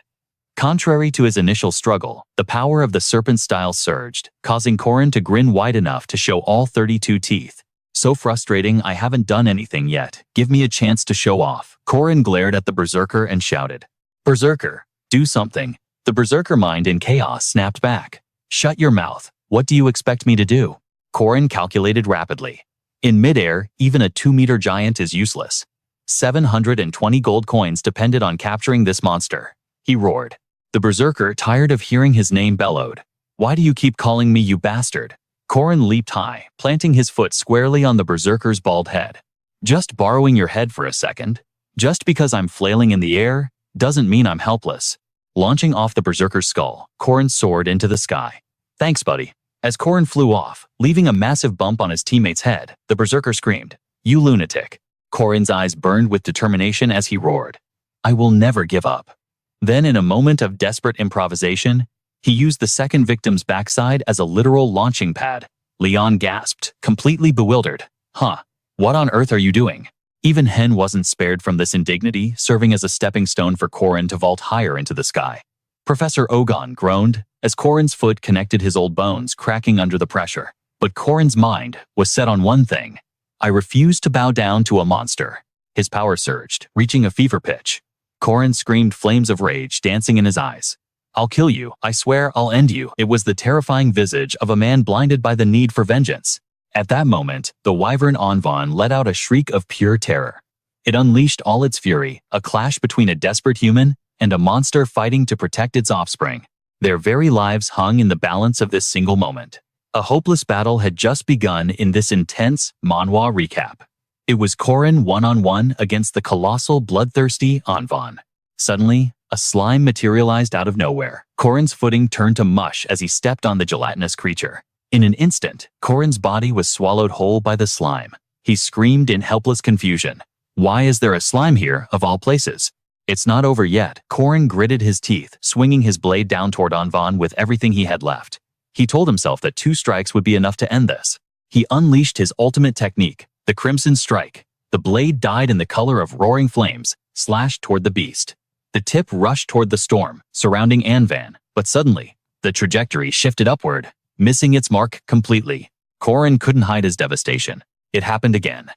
Contrary to his initial struggle, the power of the serpent style surged, causing Corin to grin wide enough to show all 32 teeth. So frustrating, I haven't done anything yet. Give me a chance to show off. Corin glared at the berserker and shouted, Berserker, do something. The berserker, mind in chaos, snapped back. Shut your mouth. What do you expect me to do? Corin calculated rapidly. In midair, even a 2-meter giant is useless. 720 gold coins depended on capturing this monster. He roared. The berserker, tired of hearing his name, bellowed. Why do you keep calling me, you bastard? Corin leaped high, planting his foot squarely on the berserker's bald head. Just borrowing your head for a second? Just because I'm flailing in the air doesn't mean I'm helpless. Launching off the berserker's skull, Corin soared into the sky. Thanks, buddy. As Corin flew off, leaving a massive bump on his teammate's head, the berserker screamed, You lunatic. Corin's eyes burned with determination as he roared. I will never give up. Then, in a moment of desperate improvisation, he used the second victim's backside as a literal launching pad. Leon gasped, completely bewildered. Huh, what on earth are you doing? Even Hen wasn't spared from this indignity, serving as a stepping stone for Corin to vault higher into the sky. Professor Ogun groaned as Corin's foot connected his old bones, cracking under the pressure. But Corin's mind was set on one thing. I refuse to bow down to a monster. His power surged, reaching a fever pitch. Corin screamed, flames of rage dancing in his eyes. I'll kill you, I swear I'll end you. It was the terrifying visage of a man blinded by the need for vengeance. At that moment, the wyvern Anvan let out a shriek of pure terror. It unleashed all its fury, a clash between a desperate human and a monster fighting to protect its offspring. Their very lives hung in the balance of this single moment. A hopeless battle had just begun in this intense Manhwa recap. It was Corin one-on-one against the colossal, bloodthirsty Anvan. Suddenly, a slime materialized out of nowhere. Corin's footing turned to mush as he stepped on the gelatinous creature. In an instant, Corin's body was swallowed whole by the slime. He screamed in helpless confusion. Why is there a slime here, of all places? It's not over yet. Corin gritted his teeth, swinging his blade down toward Anvan with everything he had left. He told himself that 2 strikes would be enough to end this. He unleashed his ultimate technique, the Crimson Strike. The blade dyed in the color of roaring flames, slashed toward the beast. The tip rushed toward the storm, surrounding Anvan, but suddenly, the trajectory shifted upward, missing its mark completely. Corin couldn't hide his devastation. It happened again.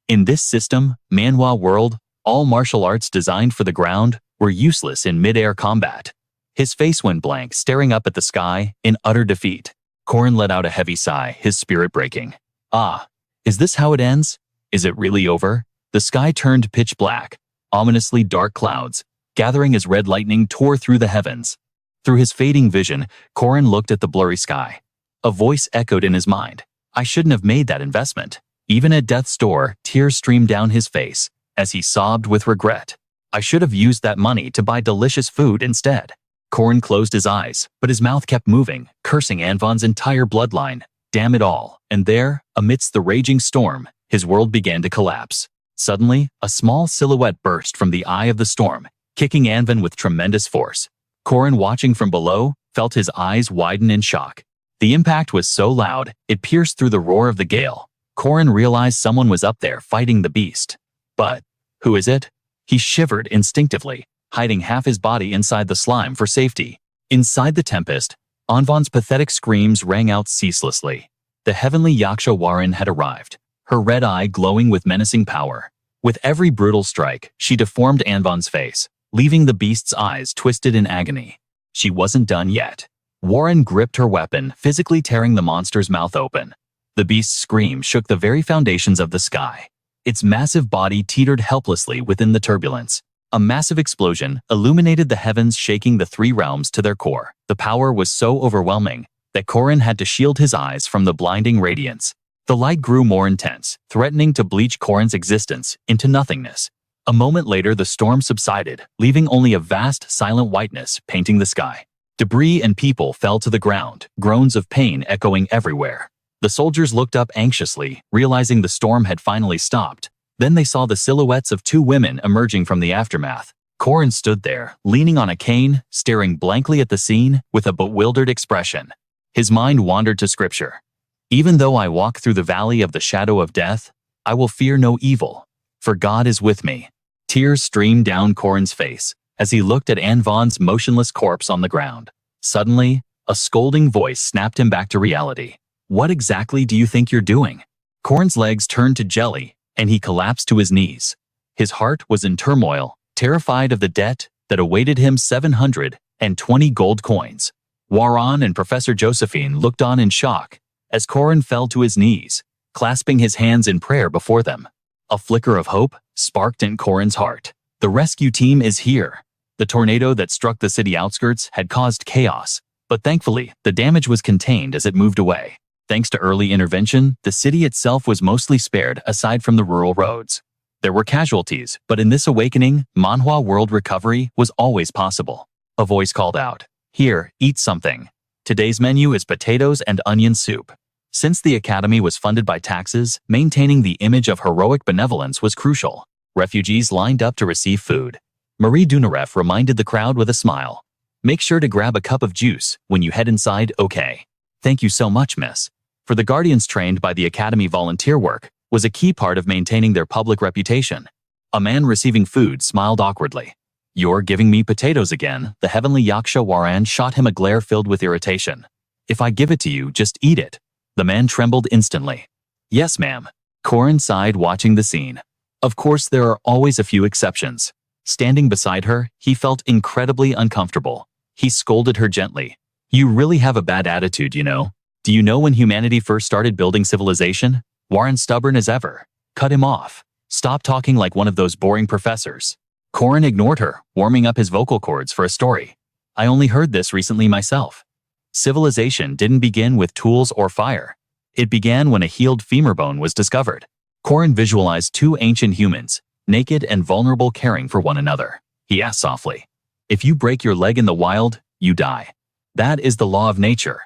In this system, Manhwa world, all martial arts designed for the ground were useless in mid-air combat. His face went blank, staring up at the sky in utter defeat. Corin let out a heavy sigh, his spirit breaking. Ah, is this how it ends? Is it really over? The sky turned pitch black. Ominously dark clouds, gathering as red lightning tore through the heavens. Through his fading vision, Corin looked at the blurry sky. A voice echoed in his mind. I shouldn't have made that investment. Even at death's door, tears streamed down his face as he sobbed with regret. I should have used that money to buy delicious food instead. Corin closed his eyes, but his mouth kept moving, cursing Anvan's entire bloodline. Damn it all. And there, amidst the raging storm, his world began to collapse. Suddenly, a small silhouette burst from the eye of the storm, kicking Anvan with tremendous force. Corin, watching from below, felt his eyes widen in shock. The impact was so loud, it pierced through the roar of the gale. Corin realized someone was up there fighting the beast. But, who is it? He shivered instinctively, hiding half his body inside the slime for safety. Inside the tempest, Anvan's pathetic screams rang out ceaselessly. The heavenly Yaksha Warin had arrived, her red eye glowing with menacing power. With every brutal strike, she deformed Anvan's face, leaving the beast's eyes twisted in agony. She wasn't done yet. Warin gripped her weapon, physically tearing the monster's mouth open. The beast's scream shook the very foundations of the sky. Its massive body teetered helplessly within the turbulence. A massive explosion illuminated the heavens, shaking the 3 realms to their core. The power was so overwhelming that Corin had to shield his eyes from the blinding radiance. The light grew more intense, threatening to bleach Corin's existence into nothingness. A moment later, the storm subsided, leaving only a vast, silent whiteness painting the sky. Debris and people fell to the ground, groans of pain echoing everywhere. The soldiers looked up anxiously, realizing the storm had finally stopped. Then they saw the silhouettes of 2 women emerging from the aftermath. Corin stood there, leaning on a cane, staring blankly at the scene with a bewildered expression. His mind wandered to scripture. Even though I walk through the valley of the shadow of death, I will fear no evil, for God is with me. Tears streamed down Corin's face as he looked at Anvan's motionless corpse on the ground. Suddenly, a scolding voice snapped him back to reality. What exactly do you think you're doing? Corin's legs turned to jelly, and he collapsed to his knees. His heart was in turmoil, terrified of the debt that awaited him 720 gold coins. Waran and Professor Josephine looked on in shock as Corin fell to his knees, clasping his hands in prayer before them. A flicker of hope sparked in Corin's heart. The rescue team is here. The tornado that struck the city outskirts had caused chaos, but thankfully, the damage was contained as it moved away. Thanks to early intervention, the city itself was mostly spared aside from the rural roads. There were casualties, but in this awakening, Manhwa world recovery was always possible. A voice called out, "Here, eat something. Today's menu is potatoes and onion soup." Since the academy was funded by taxes, maintaining the image of heroic benevolence was crucial. Refugees lined up to receive food. Marie Dunareff reminded the crowd with a smile. "Make sure to grab a cup of juice when you head inside, okay? Thank you so much, miss." For the guardians trained by the academy, volunteer work was a key part of maintaining their public reputation. A man receiving food smiled awkwardly. "You're giving me potatoes again." The heavenly Yaksha Waran shot him a glare filled with irritation. "If I give it to you, just eat it." The man trembled instantly. Yes, ma'am. Corin sighed, watching the scene. Of course, there are always a few exceptions. Standing beside her, he felt incredibly uncomfortable. He scolded her gently. You really have a bad attitude, you know. Do you know when humanity first started building civilization? Warren, stubborn as ever. Cut him off. Stop talking like one of those boring professors. Corin ignored her, warming up his vocal cords for a story. I only heard this recently myself. Civilization didn't begin with tools or fire. It began when a healed femur bone was discovered. Corin visualized two ancient humans, naked and vulnerable, caring for one another. He asked softly, if you break your leg in the wild, you die. That is the law of nature.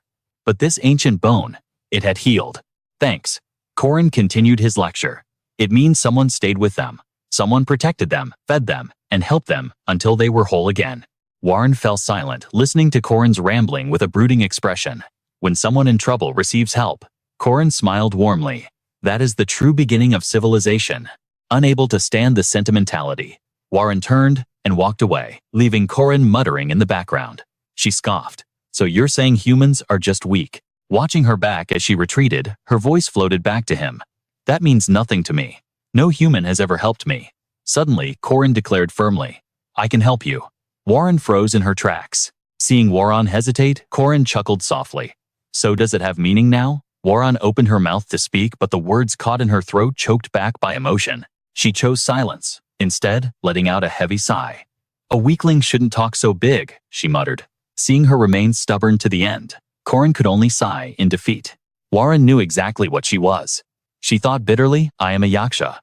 But this ancient bone, it had healed. Thanks. Corin continued his lecture. It means someone stayed with them. Someone protected them, fed them, and helped them until they were whole again. Warren fell silent, listening to Corin's rambling with a brooding expression. When someone in trouble receives help, Corin smiled warmly. That is the true beginning of civilization. Unable to stand the sentimentality, Warren turned and walked away, leaving Corin muttering in the background. She scoffed. So you're saying humans are just weak? Watching her back as she retreated, her voice floated back to him. That means nothing to me. No human has ever helped me. Suddenly, Corin declared firmly, I can help you. Warren froze in her tracks. Seeing Warren hesitate, Corin chuckled softly. So does it have meaning now? Warren opened her mouth to speak, but the words caught in her throat, choked back by emotion. She chose silence, instead letting out a heavy sigh. A weakling shouldn't talk so big, she muttered. Seeing her remain stubborn to the end, Corin could only sigh in defeat. Warren knew exactly what she was. She thought bitterly, I am a yaksha.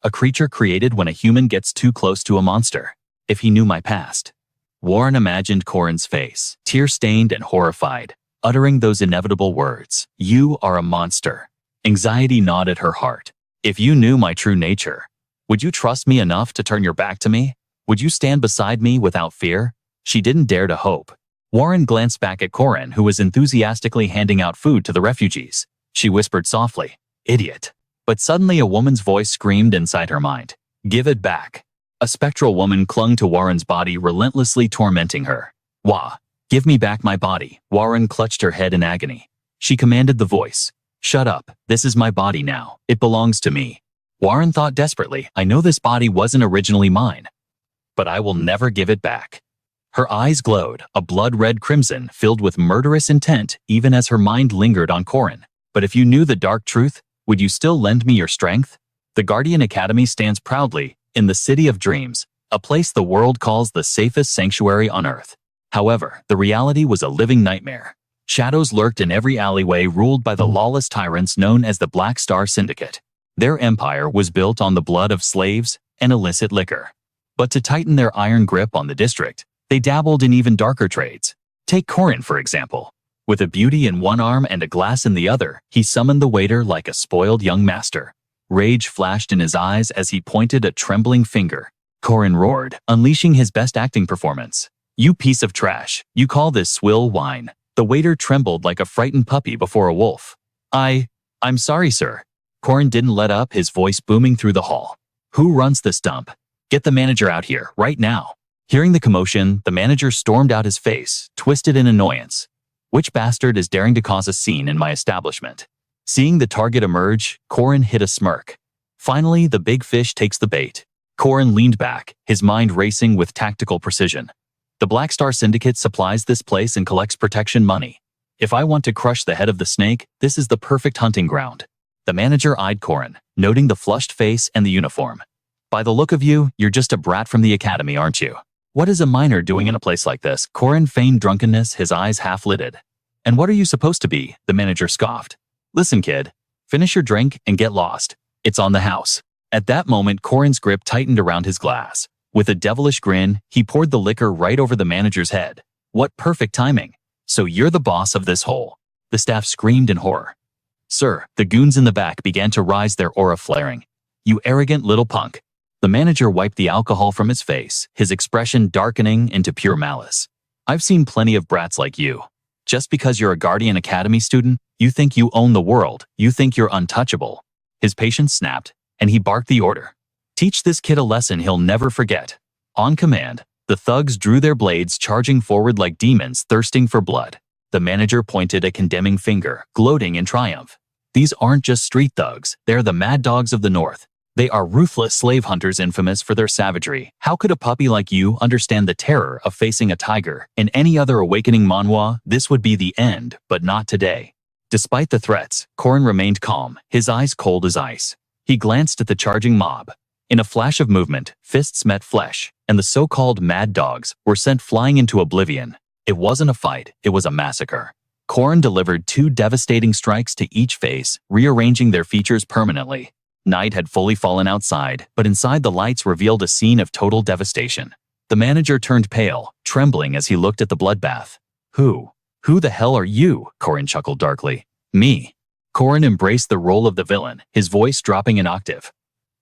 A creature created when a human gets too close to a monster. If he knew my past. Warren imagined Corin's face, tear-stained and horrified, uttering those inevitable words. You are a monster. Anxiety gnawed at her heart. If you knew my true nature, would you trust me enough to turn your back to me? Would you stand beside me without fear? She didn't dare to hope. Warren glanced back at Corin, who was enthusiastically handing out food to the refugees. She whispered softly, Idiot. But suddenly a woman's voice screamed inside her mind. Give it back. A spectral woman clung to Warren's body, relentlessly tormenting her. Wah, give me back my body. Warren clutched her head in agony. She commanded the voice. Shut up. This is my body now. It belongs to me. Warren thought desperately, I know this body wasn't originally mine, but I will never give it back. Her eyes glowed, a blood-red crimson filled with murderous intent, even as her mind lingered on Corin. But if you knew the dark truth, would you still lend me your strength? The Guardian Academy stands proudly in the City of Dreams, a place the world calls the safest sanctuary on Earth. However, the reality was a living nightmare. Shadows lurked in every alleyway, ruled by the lawless tyrants known as the Black Star Syndicate. Their empire was built on the blood of slaves and illicit liquor. But to tighten their iron grip on the district, they dabbled in even darker trades. Take Corin, for example. With a beauty in one arm and a glass in the other, he summoned the waiter like a spoiled young master. Rage flashed in his eyes as he pointed a trembling finger. Corin roared, unleashing his best acting performance. You piece of trash. You call this swill wine? The waiter trembled like a frightened puppy before a wolf. I'm sorry, sir. Corin didn't let up, his voice booming through the hall. Who runs this dump? Get the manager out here, right now. Hearing the commotion, the manager stormed out, his face twisted in annoyance. Which bastard is daring to cause a scene in my establishment? Seeing the target emerge, Corin hid a smirk. Finally, the big fish takes the bait. Corin leaned back, his mind racing with tactical precision. The Black Star Syndicate supplies this place and collects protection money. If I want to crush the head of the snake, this is the perfect hunting ground. The manager eyed Corin, noting the flushed face and the uniform. By the look of you, you're just a brat from the academy, aren't you? What is a minor doing in a place like this? Corin feigned drunkenness, his eyes half-lidded. And what are you supposed to be? The manager scoffed. Listen, kid. Finish your drink and get lost. It's on the house. At that moment, Corin's grip tightened around his glass. With a devilish grin, he poured the liquor right over the manager's head. What perfect timing. So you're the boss of this hole. The staff screamed in horror. Sir, the goons in the back began to rise, their aura flaring. You arrogant little punk. The manager wiped the alcohol from his face, his expression darkening into pure malice. I've seen plenty of brats like you. Just because you're a Guardian Academy student, you think you own the world, you think you're untouchable. His patience snapped, and he barked the order. Teach this kid a lesson he'll never forget. On command, the thugs drew their blades, charging forward like demons thirsting for blood. The manager pointed a condemning finger, gloating in triumph. These aren't just street thugs, they're the mad dogs of the North. They are ruthless slave hunters infamous for their savagery. How could a puppy like you understand the terror of facing a tiger? In any other awakening manhwa, this would be the end, but not today. Despite the threats, Corin remained calm, his eyes cold as ice. He glanced at the charging mob. In a flash of movement, fists met flesh, and the so-called mad dogs were sent flying into oblivion. It wasn't a fight, it was a massacre. Corin delivered 2 devastating strikes to each face, rearranging their features permanently. Night had fully fallen outside, but inside the lights revealed a scene of total devastation. The manager turned pale, trembling as he looked at the bloodbath. Who the hell are you? Corin chuckled darkly. Me. Corin embraced the role of the villain, his voice dropping an octave.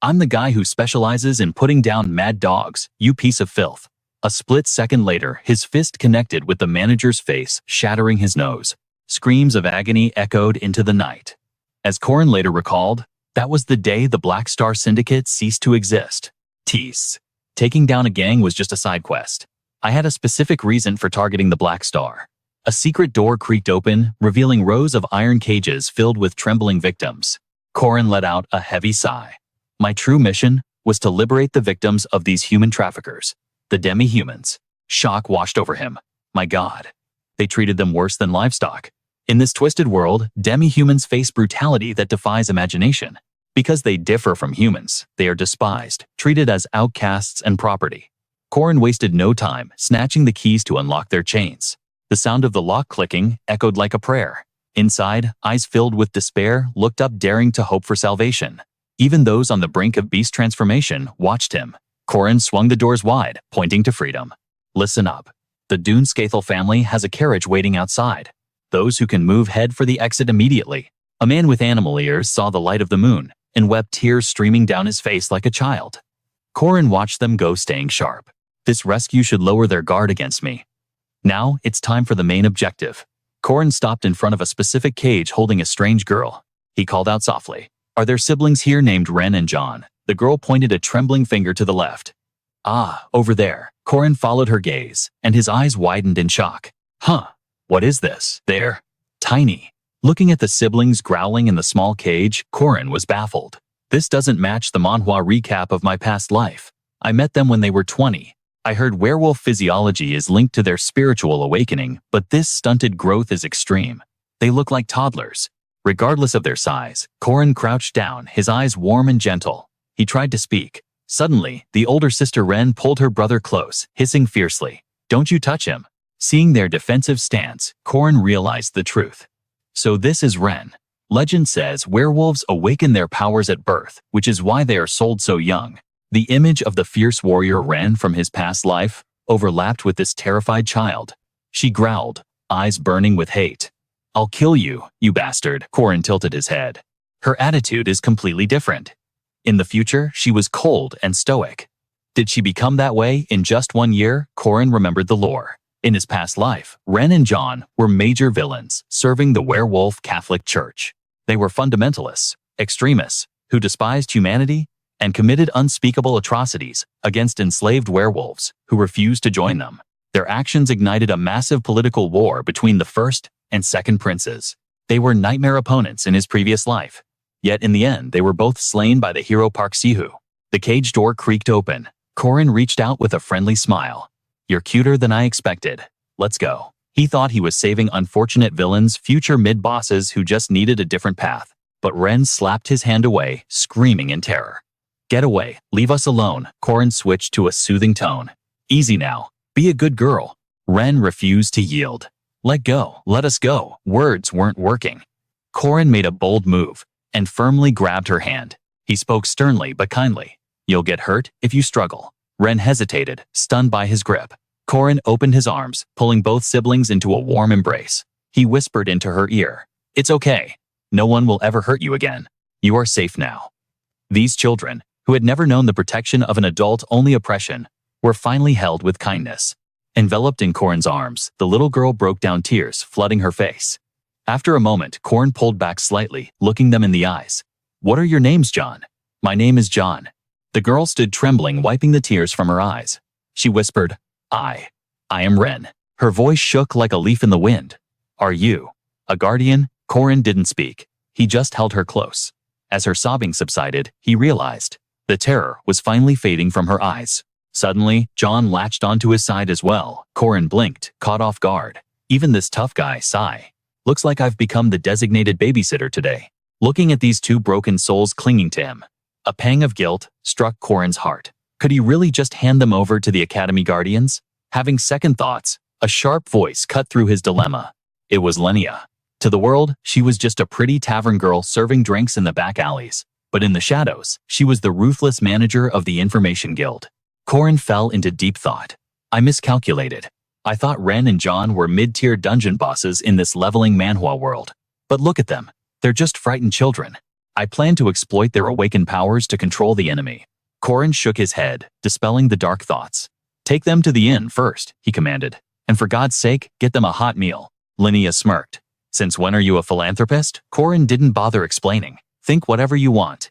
I'm the guy who specializes in putting down mad dogs, you piece of filth. A split second later, his fist connected with the manager's face, shattering his nose. Screams of agony echoed into the night. As Corin later recalled, that was the day the Black Star Syndicate ceased to exist. Tease. Taking down a gang was just a side quest. I had a specific reason for targeting the Black Star. A secret door creaked open, revealing rows of iron cages filled with trembling victims. Corin let out a heavy sigh. My true mission was to liberate the victims of these human traffickers, the demi-humans. Shock washed over him. My God. They treated them worse than livestock. In this twisted world, demi-humans face brutality that defies imagination. Because they differ from humans, they are despised, treated as outcasts and property. Corin wasted no time, snatching the keys to unlock their chains. The sound of the lock clicking echoed like a prayer. Inside, eyes filled with despair looked up, daring to hope for salvation. Even those on the brink of beast transformation watched him. Corin swung the doors wide, pointing to freedom. Listen up. The Dunescathel family has a carriage waiting outside. Those who can move head for the exit immediately. A man with animal ears saw the light of the moon and wept, tears streaming down his face like a child. Corin watched them go, staying sharp. This rescue should lower their guard against me. Now, it's time for the main objective. Corin stopped in front of a specific cage holding a strange girl. He called out softly. Are there siblings here named Ren and John? The girl pointed a trembling finger to the left. Ah, over there. Corin followed her gaze, and his eyes widened in shock. Huh. What is this? They're tiny. Looking at the siblings growling in the small cage, Corin was baffled. This doesn't match the manhwa recap of my past life. I met them when they were 20. I heard werewolf physiology is linked to their spiritual awakening, but this stunted growth is extreme. They look like toddlers. Regardless of their size, Corin crouched down, his eyes warm and gentle. He tried to speak. Suddenly, the older sister Ren pulled her brother close, hissing fiercely. Don't you touch him. Seeing their defensive stance, Corin realized the truth. So this is Ren. Legend says werewolves awaken their powers at birth, which is why they are sold so young. The image of the fierce warrior Ren from his past life overlapped with this terrified child. She growled, eyes burning with hate. I'll kill you, you bastard. Corin tilted his head. Her attitude is completely different. In the future, she was cold and stoic. Did she become that way in just 1 year? Corin remembered the lore. In his past life, Ren and John were major villains serving the werewolf Catholic Church. They were fundamentalists, extremists, who despised humanity and committed unspeakable atrocities against enslaved werewolves who refused to join them. Their actions ignited a massive political war between the first and second princes. They were nightmare opponents in his previous life. Yet in the end, they were both slain by the hero Park Sihu. The cage door creaked open. Corin reached out with a friendly smile. You're cuter than I expected. Let's go. He thought he was saving unfortunate villains, future mid-bosses who just needed a different path. But Ren slapped his hand away, screaming in terror. Get away. Leave us alone. Corin switched to a soothing tone. Easy now. Be a good girl. Ren refused to yield. Let go. Let us go. Words weren't working. Corin made a bold move and firmly grabbed her hand. He spoke sternly but kindly. You'll get hurt if you struggle. Ren hesitated, stunned by his grip. Corin opened his arms, pulling both siblings into a warm embrace. He whispered into her ear. It's okay. No one will ever hurt you again. You are safe now. These children, who had never known the protection of an adult-only oppression, were finally held with kindness. Enveloped in Corin's arms, the little girl broke down, tears flooding her face. After a moment, Corin pulled back slightly, looking them in the eyes. What are your names, John? My name is John. The girl stood trembling, wiping the tears from her eyes. She whispered, I am Ren. Her voice shook like a leaf in the wind. Are you a guardian? Corin didn't speak. He just held her close. As her sobbing subsided, he realized the terror was finally fading from her eyes. Suddenly, John latched onto his side as well. Corin blinked, caught off guard. Even this tough guy, sigh. Looks like I've become the designated babysitter today. Looking at these two broken souls clinging to him, a pang of guilt struck Corin's heart. Could he really just hand them over to the Academy Guardians? Having second thoughts, a sharp voice cut through his dilemma. It was Lenia. To the world, she was just a pretty tavern girl serving drinks in the back alleys. But in the shadows, she was the ruthless manager of the Information Guild. Corin fell into deep thought. I miscalculated. I thought Ren and John were mid-tier dungeon bosses in this leveling Manhwa world. But look at them. They're just frightened children. I plan to exploit their awakened powers to control the enemy. Corin shook his head, dispelling the dark thoughts. Take them to the inn first, he commanded. And for God's sake, get them a hot meal. Linnea smirked. Since when are you a philanthropist? Corin didn't bother explaining. Think whatever you want.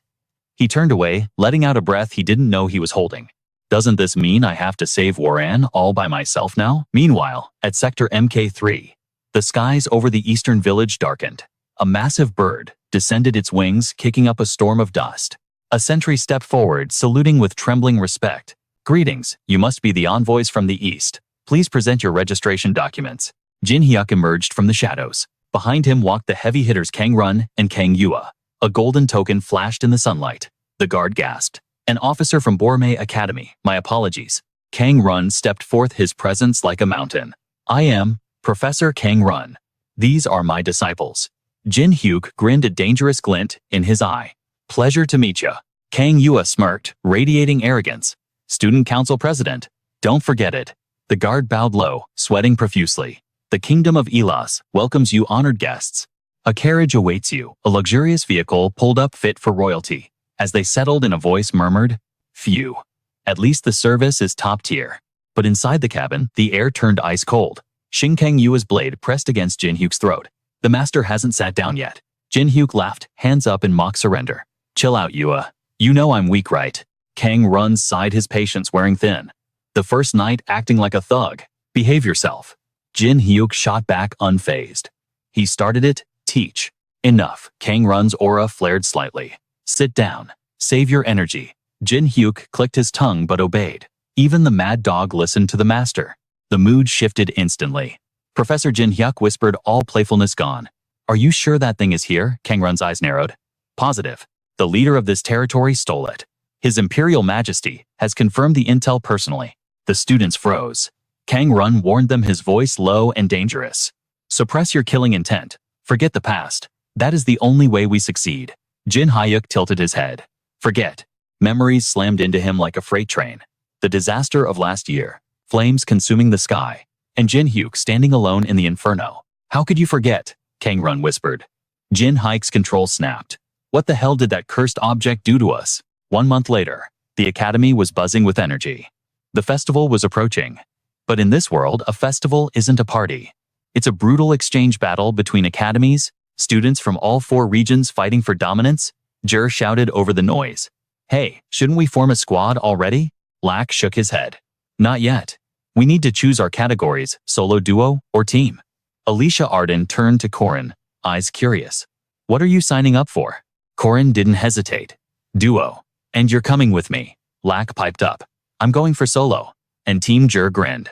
He turned away, letting out a breath he didn't know he was holding. Doesn't this mean I have to save Warren all by myself now? Meanwhile, at Sector MK3, the skies over the eastern village darkened. A massive bird descended its wings, kicking up a storm of dust. A sentry stepped forward, saluting with trembling respect. Greetings, you must be the envoys from the east. Please present your registration documents. Jin Hyuk emerged from the shadows. Behind him walked the heavy hitters Kang Run and Kang Yua. A golden token flashed in the sunlight. The guard gasped. An officer from Bormei Academy, my apologies. Kang Run stepped forth, his presence like a mountain. I am Professor Kang Run. These are my disciples. Jin Hyuk grinned, a dangerous glint in his eye. Pleasure to meet ya. Kang Yua smirked, radiating arrogance. Student Council President. Don't forget it. The guard bowed low, sweating profusely. The Kingdom of Elas welcomes you, honored guests. A carriage awaits you. A luxurious vehicle pulled up fit for royalty. As they settled in, a voice murmured, phew. At least the service is top tier. But inside the cabin, the air turned ice cold. Shin Kang Yua's blade pressed against Jin Hyuk's throat. The master hasn't sat down yet. Jin Hyuk laughed, hands up in mock surrender. Chill out, Yua. You know I'm weak, right? Kang Run sighed, his patience wearing thin. The first night acting like a thug. Behave yourself. Jin Hyuk shot back unfazed. He started it, teach. Enough. Kang Run's aura flared slightly. Sit down. Save your energy. Jin Hyuk clicked his tongue but obeyed. Even the mad dog listened to the master. The mood shifted instantly. Professor Jin Hyuk whispered, all playfulness gone. Are you sure that thing is here? Kang Run's eyes narrowed. Positive. The leader of this territory stole it. His Imperial Majesty has confirmed the intel personally. The students froze. Kang Run warned them, his voice low and dangerous. Suppress your killing intent. Forget the past. That is the only way we succeed. Jin Hyuk tilted his head. Forget. Memories slammed into him like a freight train. The disaster of last year. Flames consuming the sky. And Jin Hyuk standing alone in the inferno. How could you forget? Kang Run whispered. Jin Hyuk's control snapped. What the hell did that cursed object do to us? 1 month later, the academy was buzzing with energy. The festival was approaching. But in this world, a festival isn't a party. It's a brutal exchange battle between academies, students from all 4 regions fighting for dominance. Jur shouted over the noise. Hey, shouldn't we form a squad already? Lack shook his head. Not yet. We need to choose our categories, solo, duo, or team. Alicia Arden turned to Corin, eyes curious. What are you signing up for? Corin didn't hesitate. Duo. And you're coming with me. Lack piped up. I'm going for solo. And Team Jur grinned.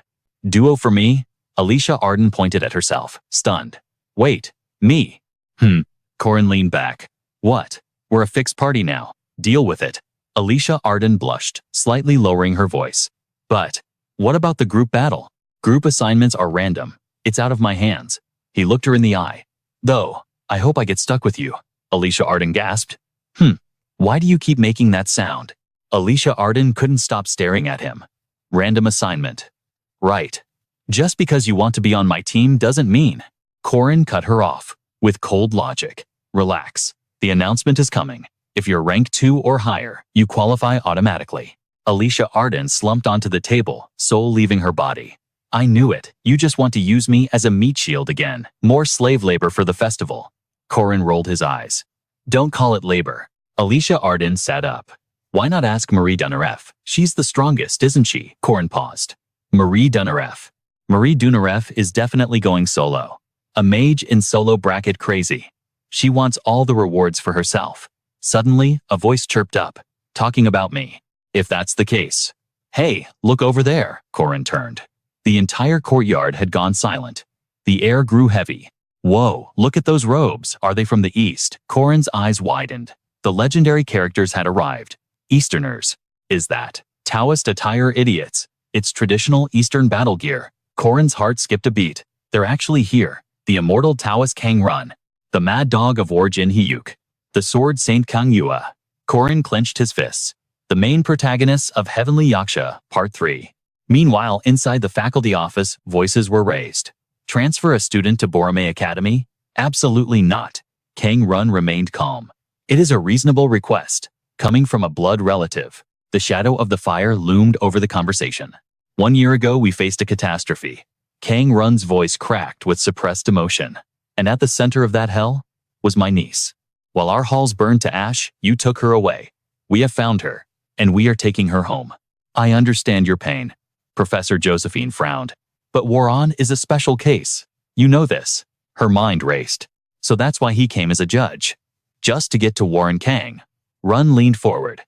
Duo for me? Alicia Arden pointed at herself, stunned. Wait, me? Corin leaned back. What? We're a fixed party now. Deal with it. Alicia Arden blushed, slightly lowering her voice. But what about the group battle? Group assignments are random. It's out of my hands. He looked her in the eye. Though, I hope I get stuck with you. Alicia Arden gasped. Why do you keep making that sound? Alicia Arden couldn't stop staring at him. Random assignment. Right. Just because you want to be on my team doesn't mean. Corin cut her off. With cold logic. Relax. The announcement is coming. If you're rank 2 or higher, you qualify automatically. Alicia Arden slumped onto the table, soul leaving her body. I knew it. You just want to use me as a meat shield again. More slave labor for the festival. Corin rolled his eyes. Don't call it labor. Alicia Arden sat up. Why not ask Marie Dunaref? She's the strongest, isn't she? Corin paused. Marie Dunaref. Marie Dunaref is definitely going solo. A mage in solo bracket crazy. She wants all the rewards for herself. Suddenly, a voice chirped up, talking about me. If that's the case. Hey, look over there, Corin turned. The entire courtyard had gone silent. The air grew heavy. Whoa, look at those robes. Are they from the east? Corin's eyes widened. The legendary characters had arrived. Easterners. Is that Taoist attire, idiots? It's traditional Eastern battle gear. Corin's heart skipped a beat. They're actually here. The immortal Taoist Kang Run. The mad dog of war Jin Hyuk. The sword Saint Kang Yua. Corin clenched his fists. The main protagonists of Heavenly Yaksha, Part 3. Meanwhile, inside the faculty office, voices were raised. Transfer a student to Borome Academy? Absolutely not. Kang Run remained calm. It is a reasonable request, coming from a blood relative. The shadow of the fire loomed over the conversation. 1 year ago, we faced a catastrophe. Kang Run's voice cracked with suppressed emotion. And at the center of that hell was my niece. While our halls burned to ash, you took her away. We have found her, and we are taking her home. I understand your pain. Professor Josephine frowned. But Warren is a special case. You know this. Her mind raced. So that's why he came as a judge. Just to get to Warren Kang. Run leaned forward.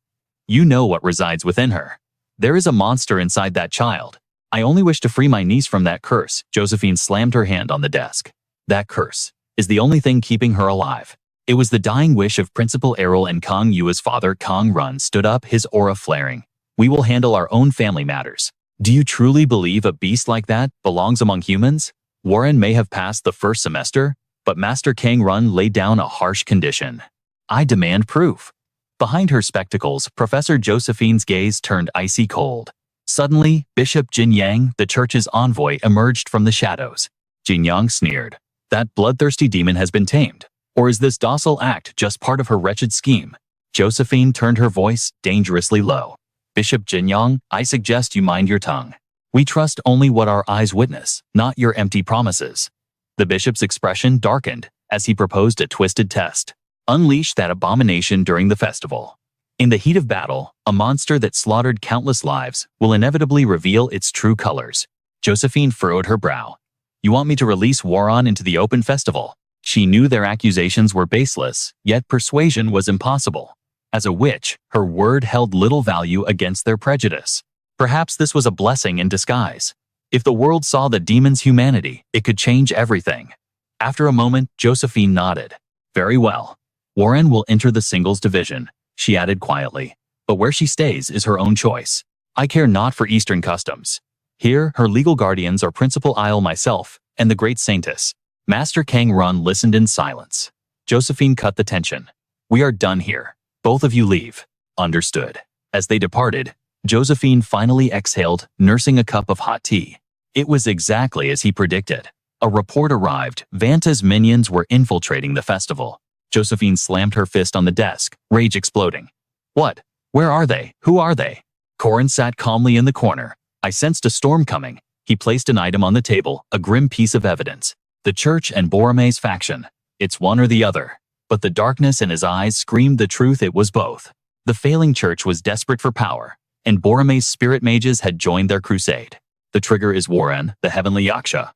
You know what resides within her. There is a monster inside that child. I only wish to free my niece from that curse. Josephine slammed her hand on the desk. That curse is the only thing keeping her alive. It was the dying wish of Principal Errol and Kang Yua's father. Kang Run stood up, his aura flaring. We will handle our own family matters. Do you truly believe a beast like that belongs among humans? Warren may have passed the first semester, but Master Kang Run laid down a harsh condition. I demand proof. Behind her spectacles, Professor Josephine's gaze turned icy cold. Suddenly, Bishop Jin Yang, the church's envoy, emerged from the shadows. Jin Yang sneered. That bloodthirsty demon has been tamed. Or is this docile act just part of her wretched scheme? Josephine turned her voice dangerously low. Bishop Jin Yang, I suggest you mind your tongue. We trust only what our eyes witness, not your empty promises. The bishop's expression darkened as he proposed a twisted test. Unleash that abomination during the festival. In the heat of battle, a monster that slaughtered countless lives will inevitably reveal its true colors. Josephine furrowed her brow. You want me to release Warren into the open festival? She knew their accusations were baseless, yet persuasion was impossible. As a witch, her word held little value against their prejudice. Perhaps this was a blessing in disguise. If the world saw the demon's humanity, it could change everything. After a moment, Josephine nodded. Very well. Warren will enter the singles division, she added quietly. But where she stays is her own choice. I care not for Eastern customs. Here, her legal guardians are Principal Isle, myself, and the great Saintess. Master Kang Run listened in silence. Josephine cut the tension. We are done here. Both of you leave. Understood. As they departed, Josephine finally exhaled, nursing a cup of hot tea. It was exactly as he predicted. A report arrived. Vanta's minions were infiltrating the festival. Josephine slammed her fist on the desk, rage exploding. What? Where are they? Who are they? Corin sat calmly in the corner. I sensed a storm coming. He placed an item on the table, a grim piece of evidence. The church and Borome's faction. It's one or the other. But the darkness in his eyes screamed the truth. It was both. The failing church was desperate for power, and Borome's spirit mages had joined their crusade. The trigger is Warren, the Heavenly Yaksha.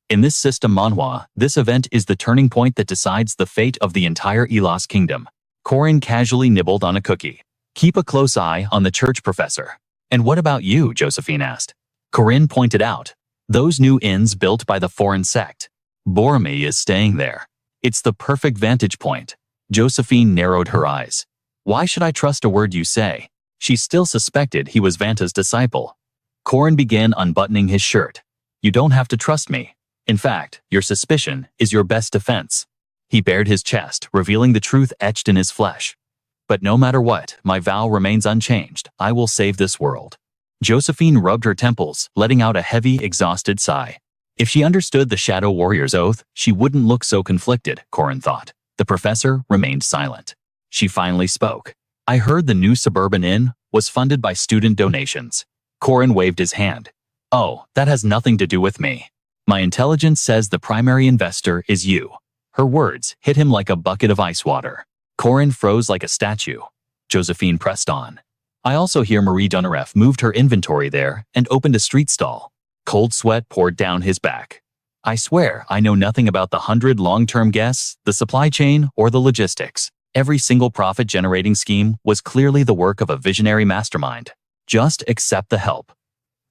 In this system Manhwa, this event is the turning point that decides the fate of the entire Elos kingdom. Corin casually nibbled on a cookie. Keep a close eye on the church, Professor. And what about you? Josephine asked. Corin pointed out. Those new inns built by the foreign sect. Borome is staying there. It's the perfect vantage point. Josephine narrowed her eyes. Why should I trust a word you say? She still suspected he was Vanta's disciple. Corin began unbuttoning his shirt. You don't have to trust me. In fact, your suspicion is your best defense. He bared his chest, revealing the truth etched in his flesh. But no matter what, my vow remains unchanged. I will save this world. Josephine rubbed her temples, letting out a heavy, exhausted sigh. If she understood the Shadow Warrior's oath, she wouldn't look so conflicted, Corin thought. The professor remained silent. She finally spoke. I heard the new suburban inn was funded by student donations. Corin waved his hand. Oh, that has nothing to do with me. My intelligence says the primary investor is you. Her words hit him like a bucket of ice water. Corin froze like a statue. Josephine pressed on. I also hear Marie Dunaref moved her inventory there and opened a street stall. Cold sweat poured down his back. I swear I know nothing about the 100 long-term guests, the supply chain, or the logistics. Every single profit-generating scheme was clearly the work of a visionary mastermind. Just accept the help.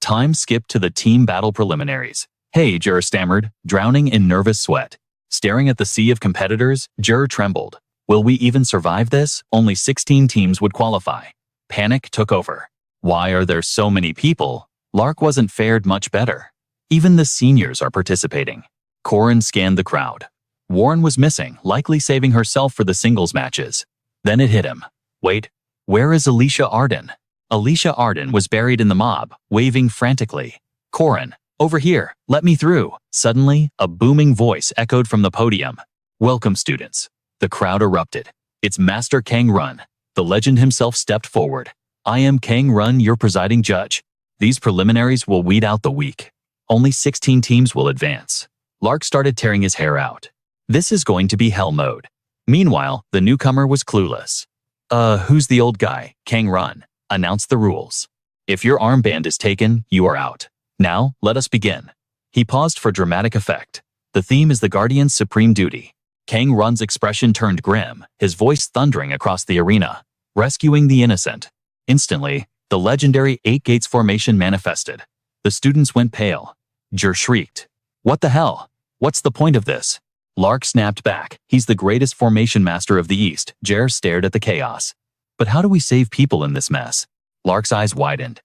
Time skipped to the team battle preliminaries. Hey, Jur stammered, drowning in nervous sweat. Staring at the sea of competitors, Jur trembled. Will we even survive this? Only 16 teams would qualify. Panic took over. Why are there so many people? Lark wasn't fared much better. Even the seniors are participating. Corin scanned the crowd. Warren was missing, likely saving herself for the singles matches. Then it hit him. Wait, where is Alicia Arden? Alicia Arden was buried in the mob, waving frantically. Corin, over here, let me through. Suddenly, a booming voice echoed from the podium. Welcome, students. The crowd erupted. It's Master Kang Run. The legend himself stepped forward. I am Kang Run, your presiding judge. These preliminaries will weed out the weak. Only 16 teams will advance. Lark started tearing his hair out. This is going to be hell mode. Meanwhile, the newcomer was clueless. Who's the old guy? Kang Run announced the rules. If your armband is taken, you are out. Now, let us begin. He paused for dramatic effect. The theme is the Guardian's supreme duty. Kang Run's expression turned grim, his voice thundering across the arena. Rescuing the innocent. Instantly, the legendary 8 Gates formation manifested. The students went pale. Jur shrieked. What the hell? What's the point of this? Lark snapped back. He's the greatest formation master of the East. Jer stared at the chaos. But how do we save people in this mess? Lark's eyes widened.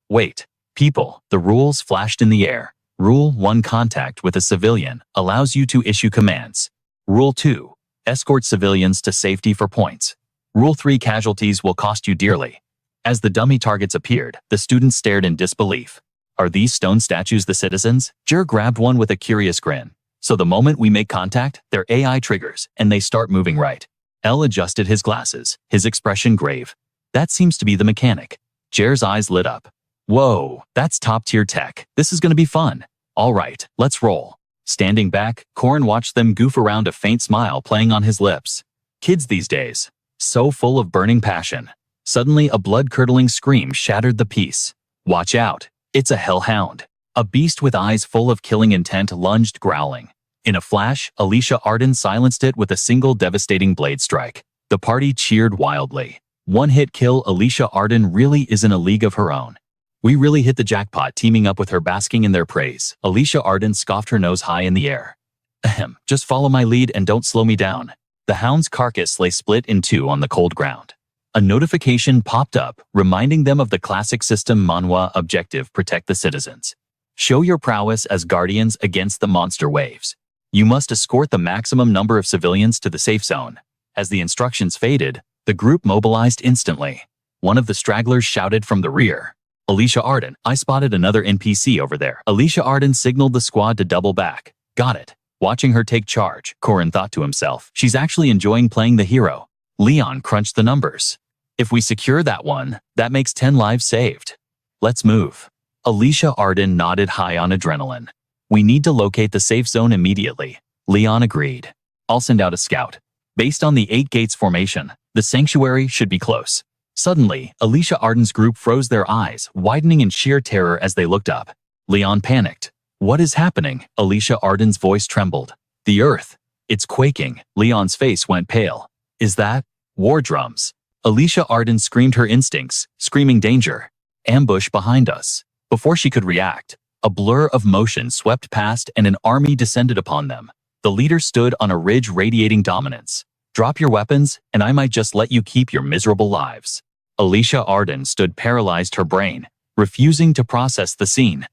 Wait, people. The rules flashed in the air. Rule 1: contact with a civilian allows you to issue commands. Rule 2: escort civilians to safety for points. Rule 3: casualties will cost you dearly. As the dummy targets appeared, the students stared in disbelief. Are these stone statues the citizens? Jur grabbed one with a curious grin. So the moment we make contact, their AI triggers, and they start moving right. L adjusted his glasses, his expression grave. That seems to be the mechanic. Jer's eyes lit up. Whoa, that's top-tier tech. This is gonna be fun. All right, let's roll. Standing back, Corin watched them goof around, a faint smile playing on his lips. Kids these days, so full of burning passion. Suddenly, a blood-curdling scream shattered the peace. Watch out. It's a hellhound. A beast with eyes full of killing intent lunged, growling. In a flash, Alicia Arden silenced it with a single devastating blade strike. The party cheered wildly. One-hit kill. Alicia Arden really is in a league of her own. We really hit the jackpot teaming up with her, basking in their praise. Alicia Arden scoffed, her nose high in the air. Ahem, just follow my lead and don't slow me down. The hound's carcass lay split in two on the cold ground. A notification popped up, reminding them of the classic system Manhwa objective: protect the citizens. Show your prowess as guardians against the monster waves. You must escort the maximum number of civilians to the safe zone. As the instructions faded, the group mobilized instantly. One of the stragglers shouted from the rear. Alicia Arden, I spotted another NPC over there. Alicia Arden signaled the squad to double back. Got it. Watching her take charge, Corin thought to himself. She's actually enjoying playing the hero. Leon crunched the numbers. If we secure that one, that makes 10 lives saved. Let's move. Alicia Arden nodded, high on adrenaline. We need to locate the safe zone immediately. Leon agreed. I'll send out a scout. Based on the 8 Gates formation, the sanctuary should be close. Suddenly, Alicia Arden's group froze, their eyes widening in sheer terror as they looked up. Leon panicked. What is happening? Alicia Arden's voice trembled. The earth. It's quaking. Leon's face went pale. Is that war drums? Alicia Arden screamed, her instincts screaming danger. Ambush behind us. Before she could react, a blur of motion swept past and an army descended upon them. The leader stood on a ridge, radiating dominance. Drop your weapons, and I might just let you keep your miserable lives. Alicia Arden stood paralyzed, her brain refusing to process the scene.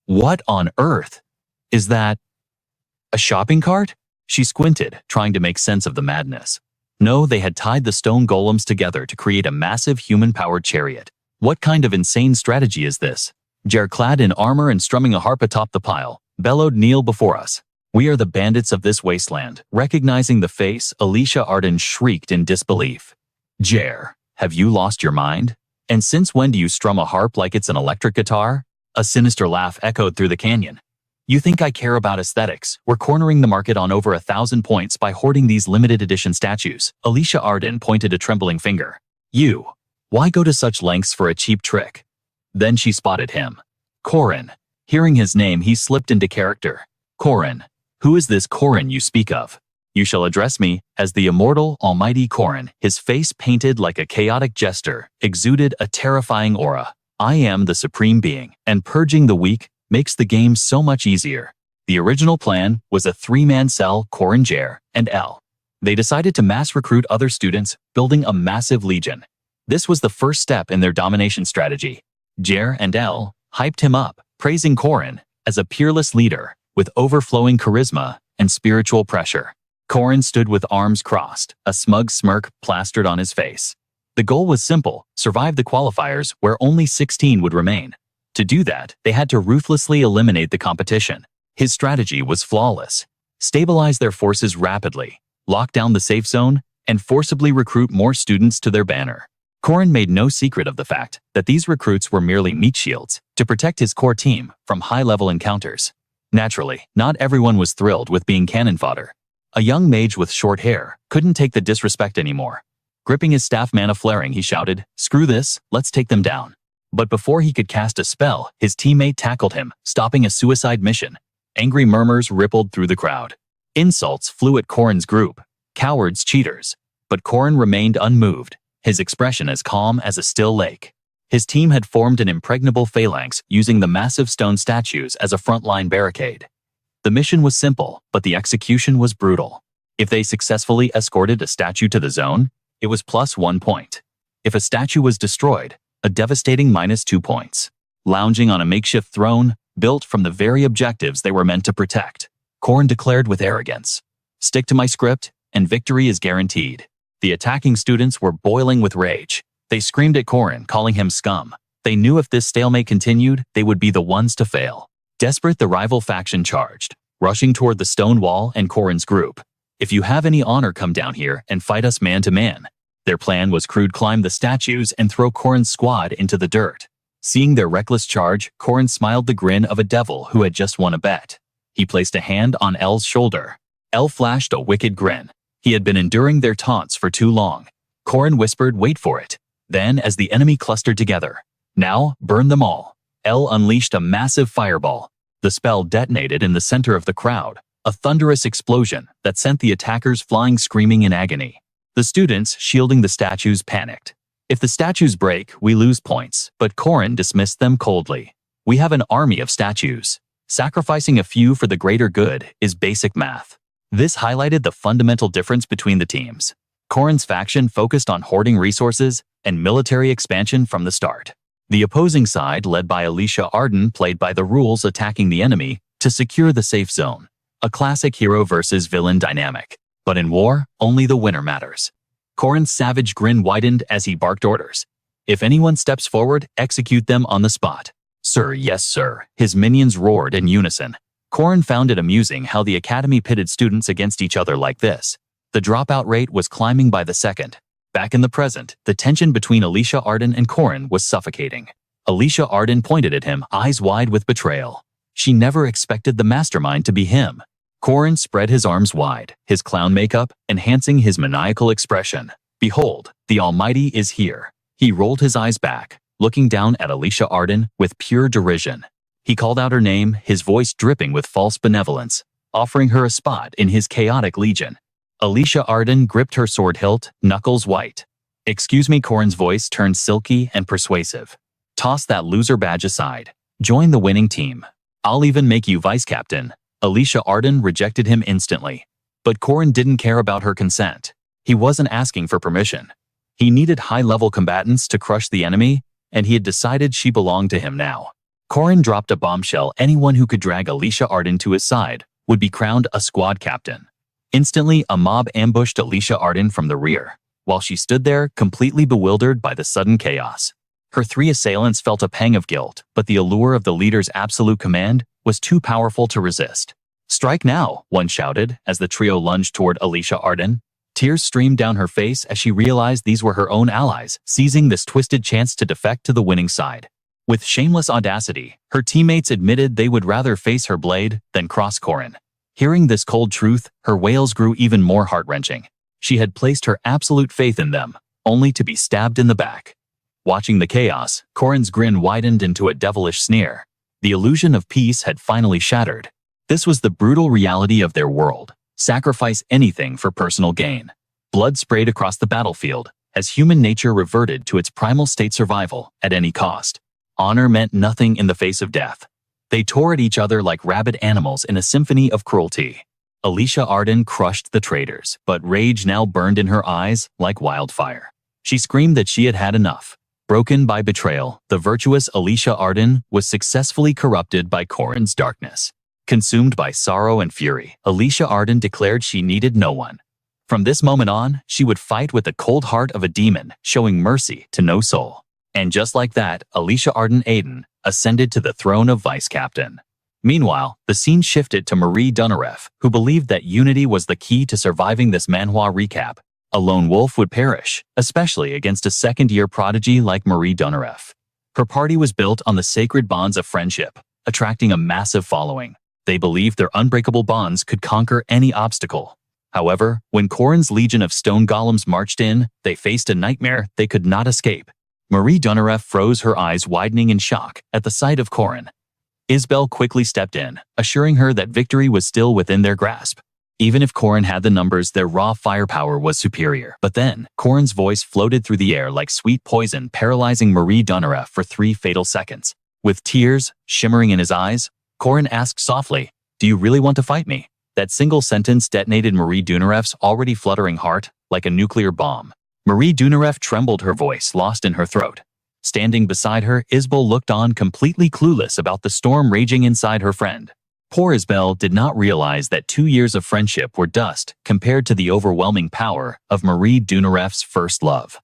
What on earth? Is that a shopping cart? She squinted, trying to make sense of the madness. No, they had tied the stone golems together to create a massive human-powered chariot. What kind of insane strategy is this? Jer, clad in armor and strumming a harp atop the pile, bellowed, kneel before us. We are the bandits of this wasteland. Recognizing the face, Alicia Arden shrieked in disbelief. Jer, have you lost your mind? And since when do you strum a harp like it's an electric guitar? A sinister laugh echoed through the canyon. You think I care about aesthetics? We're cornering the market on over 1,000 points by hoarding these limited edition statues. Alicia Arden pointed a trembling finger. You. Why go to such lengths for a cheap trick? Then she spotted him. Corin. Hearing his name, he slipped into character. Corin. Who is this Corin you speak of? You shall address me as the immortal, almighty Corin. His face, painted like a chaotic jester, exuded a terrifying aura. I am the supreme being, and purging the weak makes the game so much easier. The original plan was a three-man cell, Corin, Jer, and L. They decided to mass recruit other students, building a massive legion. This was the first step in their domination strategy. Jer and L hyped him up, praising Corin as a peerless leader with overflowing charisma and spiritual pressure. Corin stood with arms crossed, a smug smirk plastered on his face. The goal was simple: survive the qualifiers where only 16 would remain. To do that, they had to ruthlessly eliminate the competition. His strategy was flawless. Stabilize their forces rapidly, lock down the safe zone, and forcibly recruit more students to their banner. Corin made no secret of the fact that these recruits were merely meat shields to protect his core team from high-level encounters. Naturally, not everyone was thrilled with being cannon fodder. A young mage with short hair couldn't take the disrespect anymore. Gripping his staff, mana flaring, he shouted, "Screw this, let's take them down." But before he could cast a spell, his teammate tackled him, stopping a suicide mission. Angry murmurs rippled through the crowd. Insults flew at Corin's group. Cowards, cheaters. But Corin remained unmoved, his expression as calm as a still lake. His team had formed an impregnable phalanx using the massive stone statues as a frontline barricade. The mission was simple, but the execution was brutal. If they successfully escorted a statue to the zone, it was +1 point. If a statue was destroyed, a devastating -2 points. Lounging on a makeshift throne, built from the very objectives they were meant to protect, Corin declared with arrogance, "Stick to my script, and victory is guaranteed." The attacking students were boiling with rage. They screamed at Corin, calling him scum. They knew if this stalemate continued, they would be the ones to fail. Desperate, the rival faction charged, rushing toward the stone wall and Corin's group. "If you have any honor, come down here and fight us man to man." Their plan was crude: climb the statues and throw Corin's squad into the dirt. Seeing their reckless charge, Corin smiled the grin of a devil who had just won a bet. He placed a hand on L's shoulder. L flashed a wicked grin. He had been enduring their taunts for too long. Corin whispered, "Wait for it." Then, as the enemy clustered together, "Now, burn them all." L unleashed a massive fireball. The spell detonated in the center of the crowd, a thunderous explosion that sent the attackers flying, screaming in agony. The students shielding the statues panicked. "If the statues break, we lose points," but Corin dismissed them coldly. "We have an army of statues. Sacrificing a few for the greater good is basic math." This highlighted the fundamental difference between the teams. Corin's faction focused on hoarding resources and military expansion from the start. The opposing side, led by Alicia Arden, played by the rules, attacking the enemy to secure the safe zone. A classic hero versus villain dynamic. But in war, only the winner matters. Corin's savage grin widened as he barked orders. "If anyone steps forward, execute them on the spot." "Sir, yes sir," his minions roared in unison. Corin found it amusing how the academy pitted students against each other like this. The dropout rate was climbing by the second. Back in the present, the tension between Alicia Arden and Corin was suffocating. Alicia Arden pointed at him, eyes wide with betrayal. She never expected the mastermind to be him. Corin spread his arms wide, his clown makeup enhancing his maniacal expression. "Behold, the Almighty is here." He rolled his eyes back, looking down at Alicia Arden with pure derision. He called out her name, his voice dripping with false benevolence, offering her a spot in his chaotic legion. Alicia Arden gripped her sword hilt, knuckles white. "Excuse me," Corin's voice turned silky and persuasive. "Toss that loser badge aside. Join the winning team. I'll even make you vice captain." Alicia Arden rejected him instantly. But Corin didn't care about her consent. He wasn't asking for permission. He needed high-level combatants to crush the enemy, and he had decided she belonged to him now. Corin dropped a bombshell: anyone who could drag Alicia Arden to his side would be crowned a squad captain. Instantly, a mob ambushed Alicia Arden from the rear, while she stood there, completely bewildered by the sudden chaos. Her three assailants felt a pang of guilt, but the allure of the leader's absolute command was too powerful to resist. "Strike now," one shouted as the trio lunged toward Alicia Arden. Tears streamed down her face as she realized these were her own allies, seizing this twisted chance to defect to the winning side. With shameless audacity, her teammates admitted they would rather face her blade than cross Corin. Hearing this cold truth, her wails grew even more heart-wrenching. She had placed her absolute faith in them, only to be stabbed in the back. Watching the chaos, Corin's grin widened into a devilish sneer. The illusion of peace had finally shattered. This was the brutal reality of their world. Sacrifice anything for personal gain. Blood sprayed across the battlefield as human nature reverted to its primal state, survival at any cost. Honor meant nothing in the face of death. They tore at each other like rabid animals in a symphony of cruelty. Alicia Arden crushed the traitors, but rage now burned in her eyes like wildfire. She screamed that she had had enough. Broken by betrayal, the virtuous Alicia Arden was successfully corrupted by Corin's darkness. Consumed by sorrow and fury, Alicia Arden declared she needed no one. From this moment on, she would fight with the cold heart of a demon, showing mercy to no soul. And just like that, Alicia Arden Aiden ascended to the throne of vice captain. Meanwhile, the scene shifted to Marie Dunaref, who believed that unity was the key to surviving this manhwa recap. A lone wolf would perish, especially against a second-year prodigy like Marie Dunaref. Her party was built on the sacred bonds of friendship, attracting a massive following. They believed their unbreakable bonds could conquer any obstacle. However, when Corin's legion of stone golems marched in, they faced a nightmare they could not escape. Marie Dunaref froze, her eyes widening in shock at the sight of Corin. Isbel quickly stepped in, assuring her that victory was still within their grasp. Even if Corin had the numbers, their raw firepower was superior. But then, Corin's voice floated through the air like sweet poison, paralyzing Marie Dunaref for 3 fatal seconds. With tears shimmering in his eyes, Corin asked softly, "Do you really want to fight me?" That single sentence detonated Marie Dunaref's already fluttering heart like a nuclear bomb. Marie Dunaref trembled, her voice lost in her throat. Standing beside her, Isbel looked on, completely clueless about the storm raging inside her friend. Poor Isbel did not realize that 2 years of friendship were dust compared to the overwhelming power of Marie Dunaref's first love.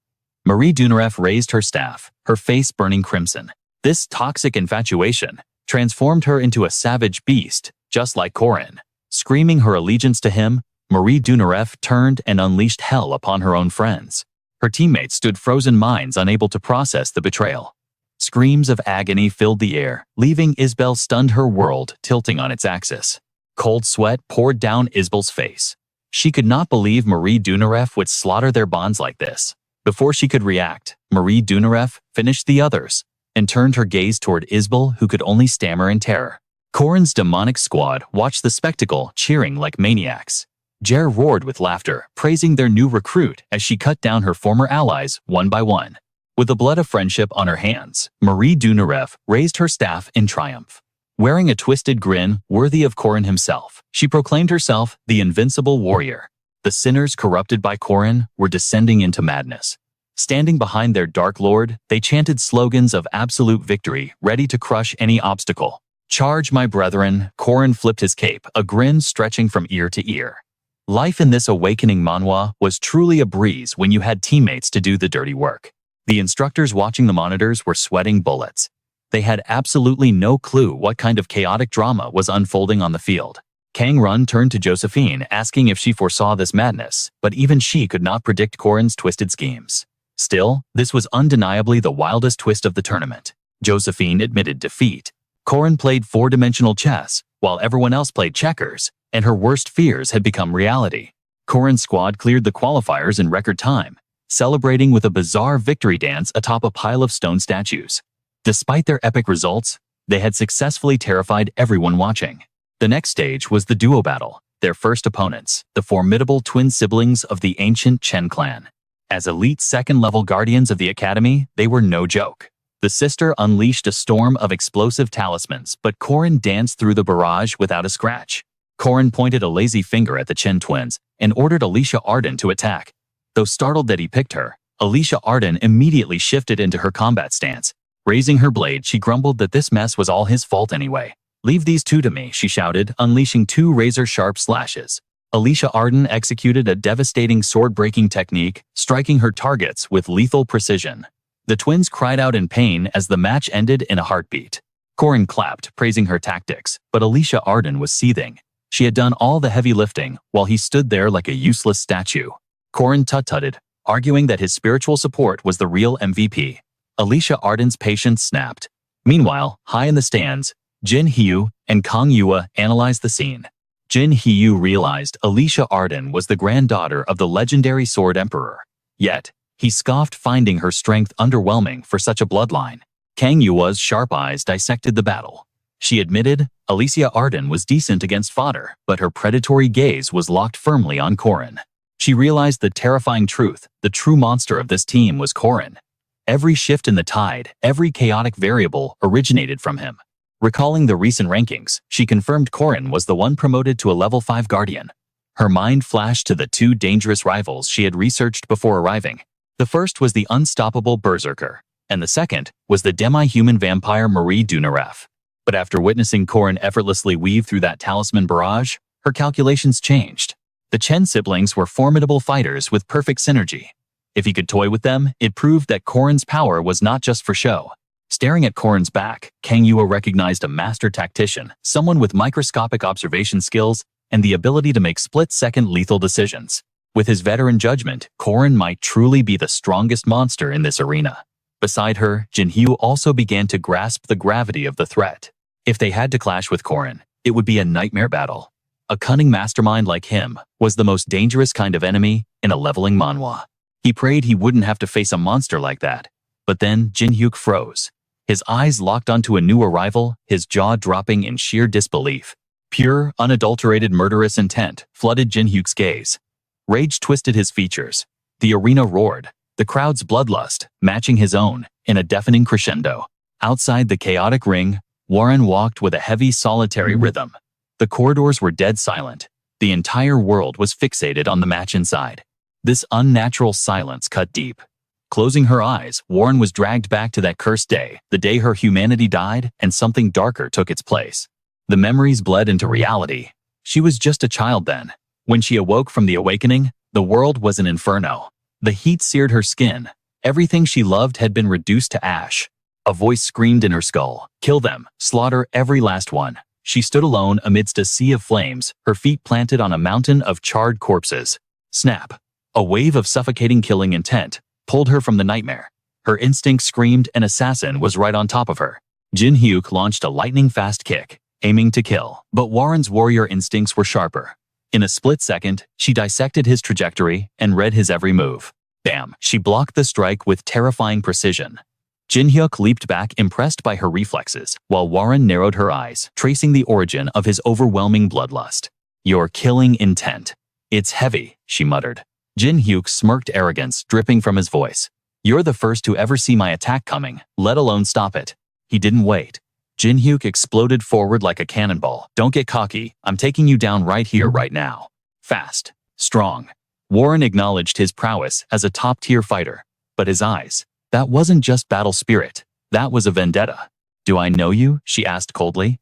Marie Dunaref raised her staff, her face burning crimson. This toxic infatuation transformed her into a savage beast, just like Corin. Screaming her allegiance to him, Marie Dunaref turned and unleashed hell upon her own friends. Her teammates stood frozen, minds unable to process the betrayal. Screams of agony filled the air, leaving Isbel stunned, her world tilting on its axis. Cold sweat poured down Isbel's face. She could not believe Marie Dunaref would slaughter their bonds like this. Before she could react, Marie Dunaref finished the others and turned her gaze toward Isbel, who could only stammer in terror. Corin's demonic squad watched the spectacle, cheering like maniacs. Jer roared with laughter, praising their new recruit as she cut down her former allies one by one. With the blood of friendship on her hands, Marie Dunaref raised her staff in triumph. Wearing a twisted grin worthy of Corin himself, she proclaimed herself the invincible warrior. The sinners corrupted by Corin were descending into madness. Standing behind their dark lord, they chanted slogans of absolute victory, ready to crush any obstacle. "Charge, my brethren!" Corin flipped his cape, a grin stretching from ear to ear. Life in this awakening manhwa was truly a breeze when you had teammates to do the dirty work. The instructors watching the monitors were sweating bullets. They had absolutely no clue what kind of chaotic drama was unfolding on the field. Kang Run turned to Josephine, asking if she foresaw this madness, but even she could not predict Corin's twisted schemes. Still, this was undeniably the wildest twist of the tournament. Josephine admitted defeat. Corin played 4-dimensional chess, while everyone else played checkers, and her worst fears had become reality. Corin's squad cleared the qualifiers in record time, celebrating with a bizarre victory dance atop a pile of stone statues. Despite their epic results, they had successfully terrified everyone watching. The next stage was the duo battle, their first opponents, the formidable twin siblings of the ancient Chen clan. As elite second-level guardians of the academy, they were no joke. The sister unleashed a storm of explosive talismans, but Corin danced through the barrage without a scratch. Corin pointed a lazy finger at the Chen twins and ordered Alicia Arden to attack. Though startled that he picked her, Alicia Arden immediately shifted into her combat stance. Raising her blade, she grumbled that this mess was all his fault anyway. "Leave these two to me," she shouted, unleashing 2 razor-sharp slashes. Alicia Arden executed a devastating sword-breaking technique, striking her targets with lethal precision. The twins cried out in pain as the match ended in a heartbeat. Corin clapped, praising her tactics, but Alicia Arden was seething. She had done all the heavy lifting, while he stood there like a useless statue. Corin tut-tutted, arguing that his spiritual support was the real MVP. Alicia Arden's patience snapped. Meanwhile, high in the stands, Jin Hyu and Kang Yua analyzed the scene. Jin Hyu realized Alicia Arden was the granddaughter of the legendary Sword Emperor. Yet, he scoffed, finding her strength underwhelming for such a bloodline. Kang Yua's sharp eyes dissected the battle. She admitted Alicia Arden was decent against fodder, but her predatory gaze was locked firmly on Corin. She realized the terrifying truth: the true monster of this team was Corin. Every shift in the tide, every chaotic variable originated from him. Recalling the recent rankings, she confirmed Corin was the one promoted to a level 5 guardian. Her mind flashed to the two dangerous rivals she had researched before arriving. The first was the unstoppable berserker, and the second was the demi-human vampire Marie Dunaref. But after witnessing Corin effortlessly weave through that talisman barrage, her calculations changed. The Chen siblings were formidable fighters with perfect synergy. If he could toy with them, it proved that Corin's power was not just for show. Staring at Corin's back, Kang Yuo recognized a master tactician, someone with microscopic observation skills and the ability to make split-second lethal decisions. With his veteran judgment, Corin might truly be the strongest monster in this arena. Beside her, Jinhyu also began to grasp the gravity of the threat. If they had to clash with Corin, it would be a nightmare battle. A cunning mastermind like him was the most dangerous kind of enemy in a leveling manhwa. He prayed he wouldn't have to face a monster like that. But then Jinhyuk froze. His eyes locked onto a new arrival, his jaw dropping in sheer disbelief. Pure, unadulterated murderous intent flooded Jinhyuk's gaze. Rage twisted his features. The arena roared, the crowd's bloodlust matching his own in a deafening crescendo. Outside the chaotic ring, Warren walked with a heavy, solitary rhythm. The corridors were dead silent. The entire world was fixated on the match inside. This unnatural silence cut deep. Closing her eyes, Warren was dragged back to that cursed day, the day her humanity died and something darker took its place. The memories bled into reality. She was just a child then. When she awoke from the awakening, the world was an inferno. The heat seared her skin. Everything she loved had been reduced to ash. A voice screamed in her skull, "Kill them, slaughter every last one." She stood alone amidst a sea of flames, her feet planted on a mountain of charred corpses. Snap! A wave of suffocating killing intent pulled her from the nightmare. Her instinct screamed an assassin was right on top of her. Jinhyuk launched a lightning-fast kick, aiming to kill, but Warren's warrior instincts were sharper. In a split second, she dissected his trajectory and read his every move. Bam! She blocked the strike with terrifying precision. Jinhyuk leaped back, impressed by her reflexes, while Warren narrowed her eyes, tracing the origin of his overwhelming bloodlust. "Your killing intent. It's heavy," she muttered. Jinhyuk smirked, arrogance dripping from his voice. "You're the first to ever see my attack coming, let alone stop it." He didn't wait. Jinhyuk exploded forward like a cannonball. "Don't get cocky, I'm taking you down right here, right now." Fast. Strong. Warren acknowledged his prowess as a top-tier fighter, but his eyes, that wasn't just battle spirit, that was a vendetta. "Do I know you?" she asked coldly.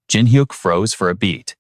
Jinhyuk froze for a beat.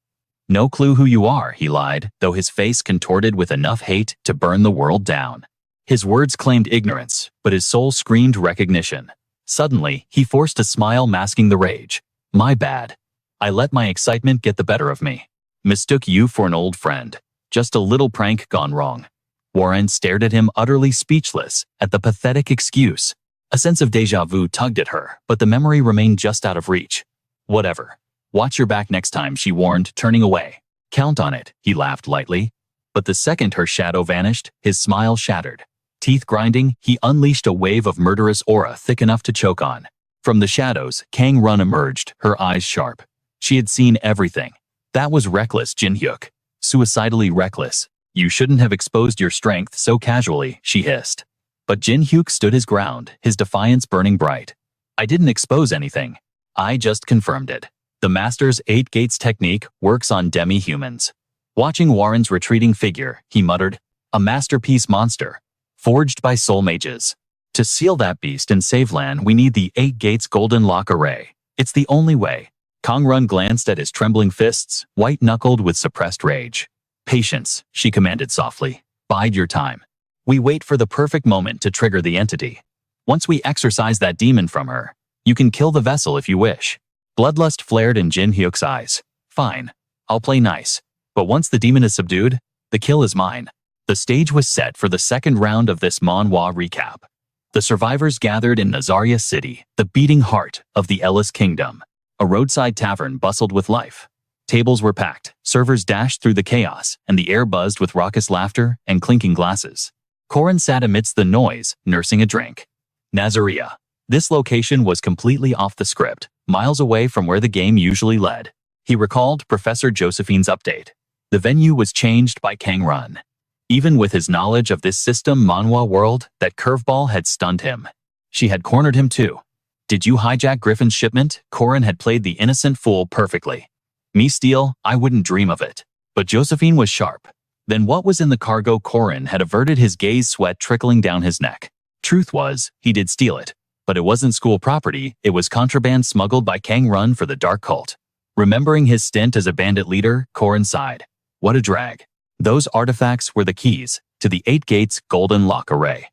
"No clue who you are," he lied, though his face contorted with enough hate to burn the world down. His words claimed ignorance, but his soul screamed recognition. Suddenly, he forced a smile masking the rage. "My bad. I let my excitement get the better of me. Mistook you for an old friend. Just a little prank gone wrong." Warren stared at him, utterly speechless at the pathetic excuse. A sense of déjà vu tugged at her, but the memory remained just out of reach. "Whatever. Watch your back next time," she warned, turning away. "Count on it," he laughed lightly. But the second her shadow vanished, his smile shattered. Teeth grinding, he unleashed a wave of murderous aura thick enough to choke on. From the shadows, Kang Run emerged, her eyes sharp. She had seen everything. "That was reckless, Jinhyuk. Suicidally reckless. You shouldn't have exposed your strength so casually," she hissed. But Jinhyuk stood his ground, his defiance burning bright. "I didn't expose anything. I just confirmed it. The Master's 8 Gates technique works on demi-humans." Watching Warren's retreating figure, he muttered, "A masterpiece monster, forged by soul mages. To seal that beast and save land, we need the 8 Gates Golden Lock Array. It's the only way." Kang Run glanced at his trembling fists, white-knuckled with suppressed rage. "Patience," she commanded softly. "Bide your time. We wait for the perfect moment to trigger the entity. Once we exorcise that demon from her, you can kill the vessel if you wish." Bloodlust flared in Jinhyuk's eyes. "Fine. I'll play nice. But once the demon is subdued, the kill is mine." The stage was set for the second round of this manhwa recap. The survivors gathered in Nazaria City, the beating heart of the Ellis Kingdom. A roadside tavern bustled with life. Tables were packed, servers dashed through the chaos, and the air buzzed with raucous laughter and clinking glasses. Corin sat amidst the noise, nursing a drink. Nazaria. This location was completely off the script, miles away from where the game usually led. He recalled Professor Josephine's update. The venue was changed by Kang Run. Even with his knowledge of this system Manhwa world, that curveball had stunned him. She had cornered him too. Did you hijack Griffin's shipment? Corin had played the innocent fool perfectly. Me steal? I wouldn't dream of it. But Josephine was sharp. Then what was in the cargo? Corin had averted his gaze, sweat trickling down his neck. Truth was, he did steal it. But it wasn't school property, it was contraband smuggled by Kang Run for the dark cult. Remembering his stint as a bandit leader, Corin sighed. What a drag. Those artifacts were the keys to the 8 Gates golden lock array.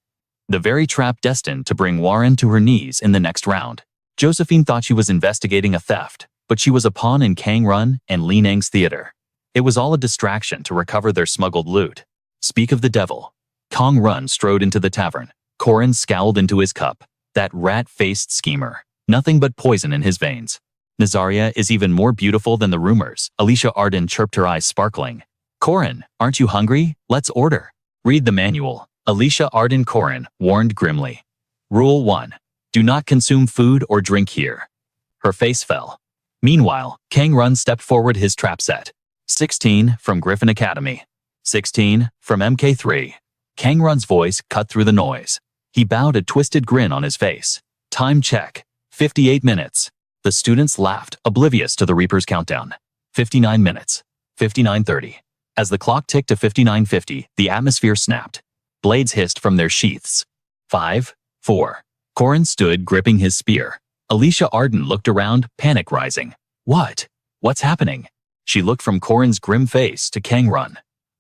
The very trap destined to bring Warren to her knees in the next round. Josephine thought she was investigating a theft, but she was a pawn in Kang Run and Li Nang's theater. It was all a distraction to recover their smuggled loot. Speak of the devil. Kang Run strode into the tavern. Corin scowled into his cup. That rat-faced schemer. Nothing but poison in his veins. Nazaria is even more beautiful than the rumors. Alicia Arden chirped, her eyes sparkling. Corin, aren't you hungry? Let's order. Read the manual. Alicia Arden. Corin warned grimly. Rule 1. Do not consume food or drink here. Her face fell. Meanwhile, Kang Run stepped forward, his trap set. 16 from Griffin Academy. 16 from MK3. Kang Run's voice cut through the noise. He bowed, a twisted grin on his face. Time check. 58 minutes. The students laughed, oblivious to the Reaper's countdown. 59 minutes. 59:30. As the clock ticked to 59:50, the atmosphere snapped. Blades hissed from their sheaths. 5, 4. Corin stood gripping his spear. Alicia Arden looked around, panic rising. What? What's happening? She looked from Corin's grim face to Kang Run.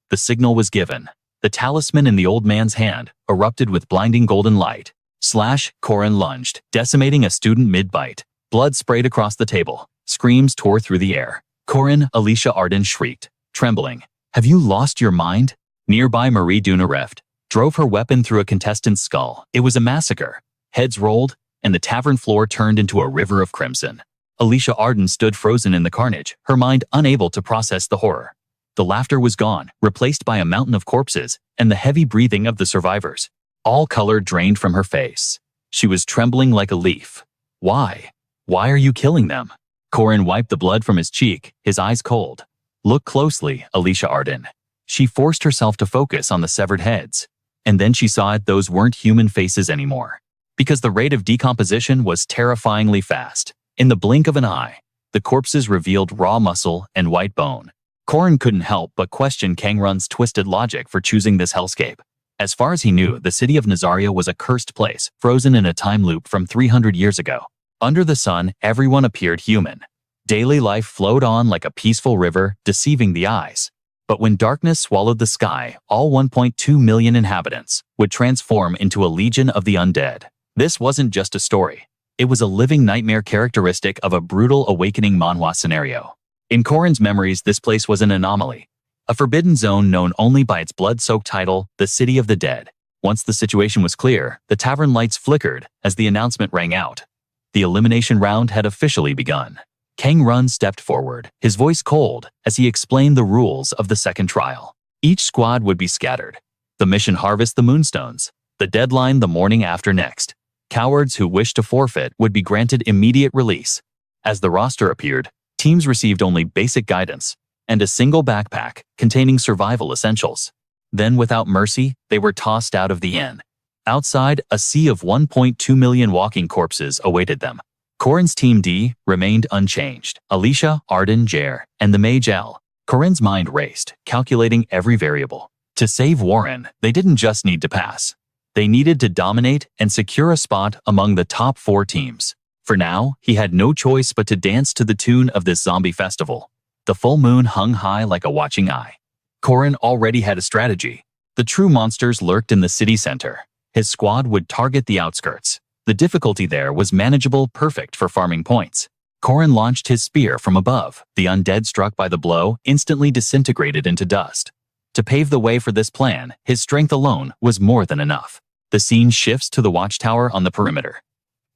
The signal was given. The talisman in the old man's hand erupted with blinding golden light. Slash, Corin lunged, decimating a student mid-bite. Blood sprayed across the table. Screams tore through the air. Corin, Alicia Arden shrieked, trembling. Have you lost your mind? Nearby, Marie Dunareft drove her weapon through a contestant's skull. It was a massacre. Heads rolled, and the tavern floor turned into a river of crimson. Alicia Arden stood frozen in the carnage, her mind unable to process the horror. The laughter was gone, replaced by a mountain of corpses and the heavy breathing of the survivors. All color drained from her face. She was trembling like a leaf. Why? Why are you killing them? Corin wiped the blood from his cheek, his eyes cold. Look closely, Alicia Arden. She forced herself to focus on the severed heads. And then she saw it, those weren't human faces anymore. Because the rate of decomposition was terrifyingly fast. In the blink of an eye, the corpses revealed raw muscle and white bone. Corin couldn't help but question Kang Run's twisted logic for choosing this hellscape. As far as he knew, the city of Nazaria was a cursed place, frozen in a time loop from 300 years ago. Under the sun, everyone appeared human. Daily life flowed on like a peaceful river, deceiving the eyes. But when darkness swallowed the sky, all 1.2 million inhabitants would transform into a legion of the undead. This wasn't just a story. It was a living nightmare, characteristic of a brutal awakening Manhwa scenario. In Corin's memories, this place was an anomaly. A forbidden zone known only by its blood-soaked title, the City of the Dead. Once the situation was clear, the tavern lights flickered as the announcement rang out. The elimination round had officially begun. Kang Run stepped forward, his voice cold, as he explained the rules of the second trial. Each squad would be scattered. The mission: harvest the moonstones. The deadline: the morning after next. Cowards who wished to forfeit would be granted immediate release. As the roster appeared, teams received only basic guidance and a single backpack containing survival essentials. Then, without mercy, they were tossed out of the inn. Outside, a sea of 1.2 million walking corpses awaited them. Corin's Team D remained unchanged. Alicia, Arden, Jer, and the Mage L. Corin's mind raced, calculating every variable. To save Warren, they didn't just need to pass. They needed to dominate and secure a spot among the top 4 teams. For now, he had no choice but to dance to the tune of this zombie festival. The full moon hung high like a watching eye. Corin already had a strategy. The true monsters lurked in the city center. His squad would target the outskirts. The difficulty there was manageable, perfect for farming points. Corin launched his spear from above. The undead struck by the blow instantly disintegrated into dust. To pave the way for this plan, his strength alone was more than enough. The scene shifts to the watchtower on the perimeter.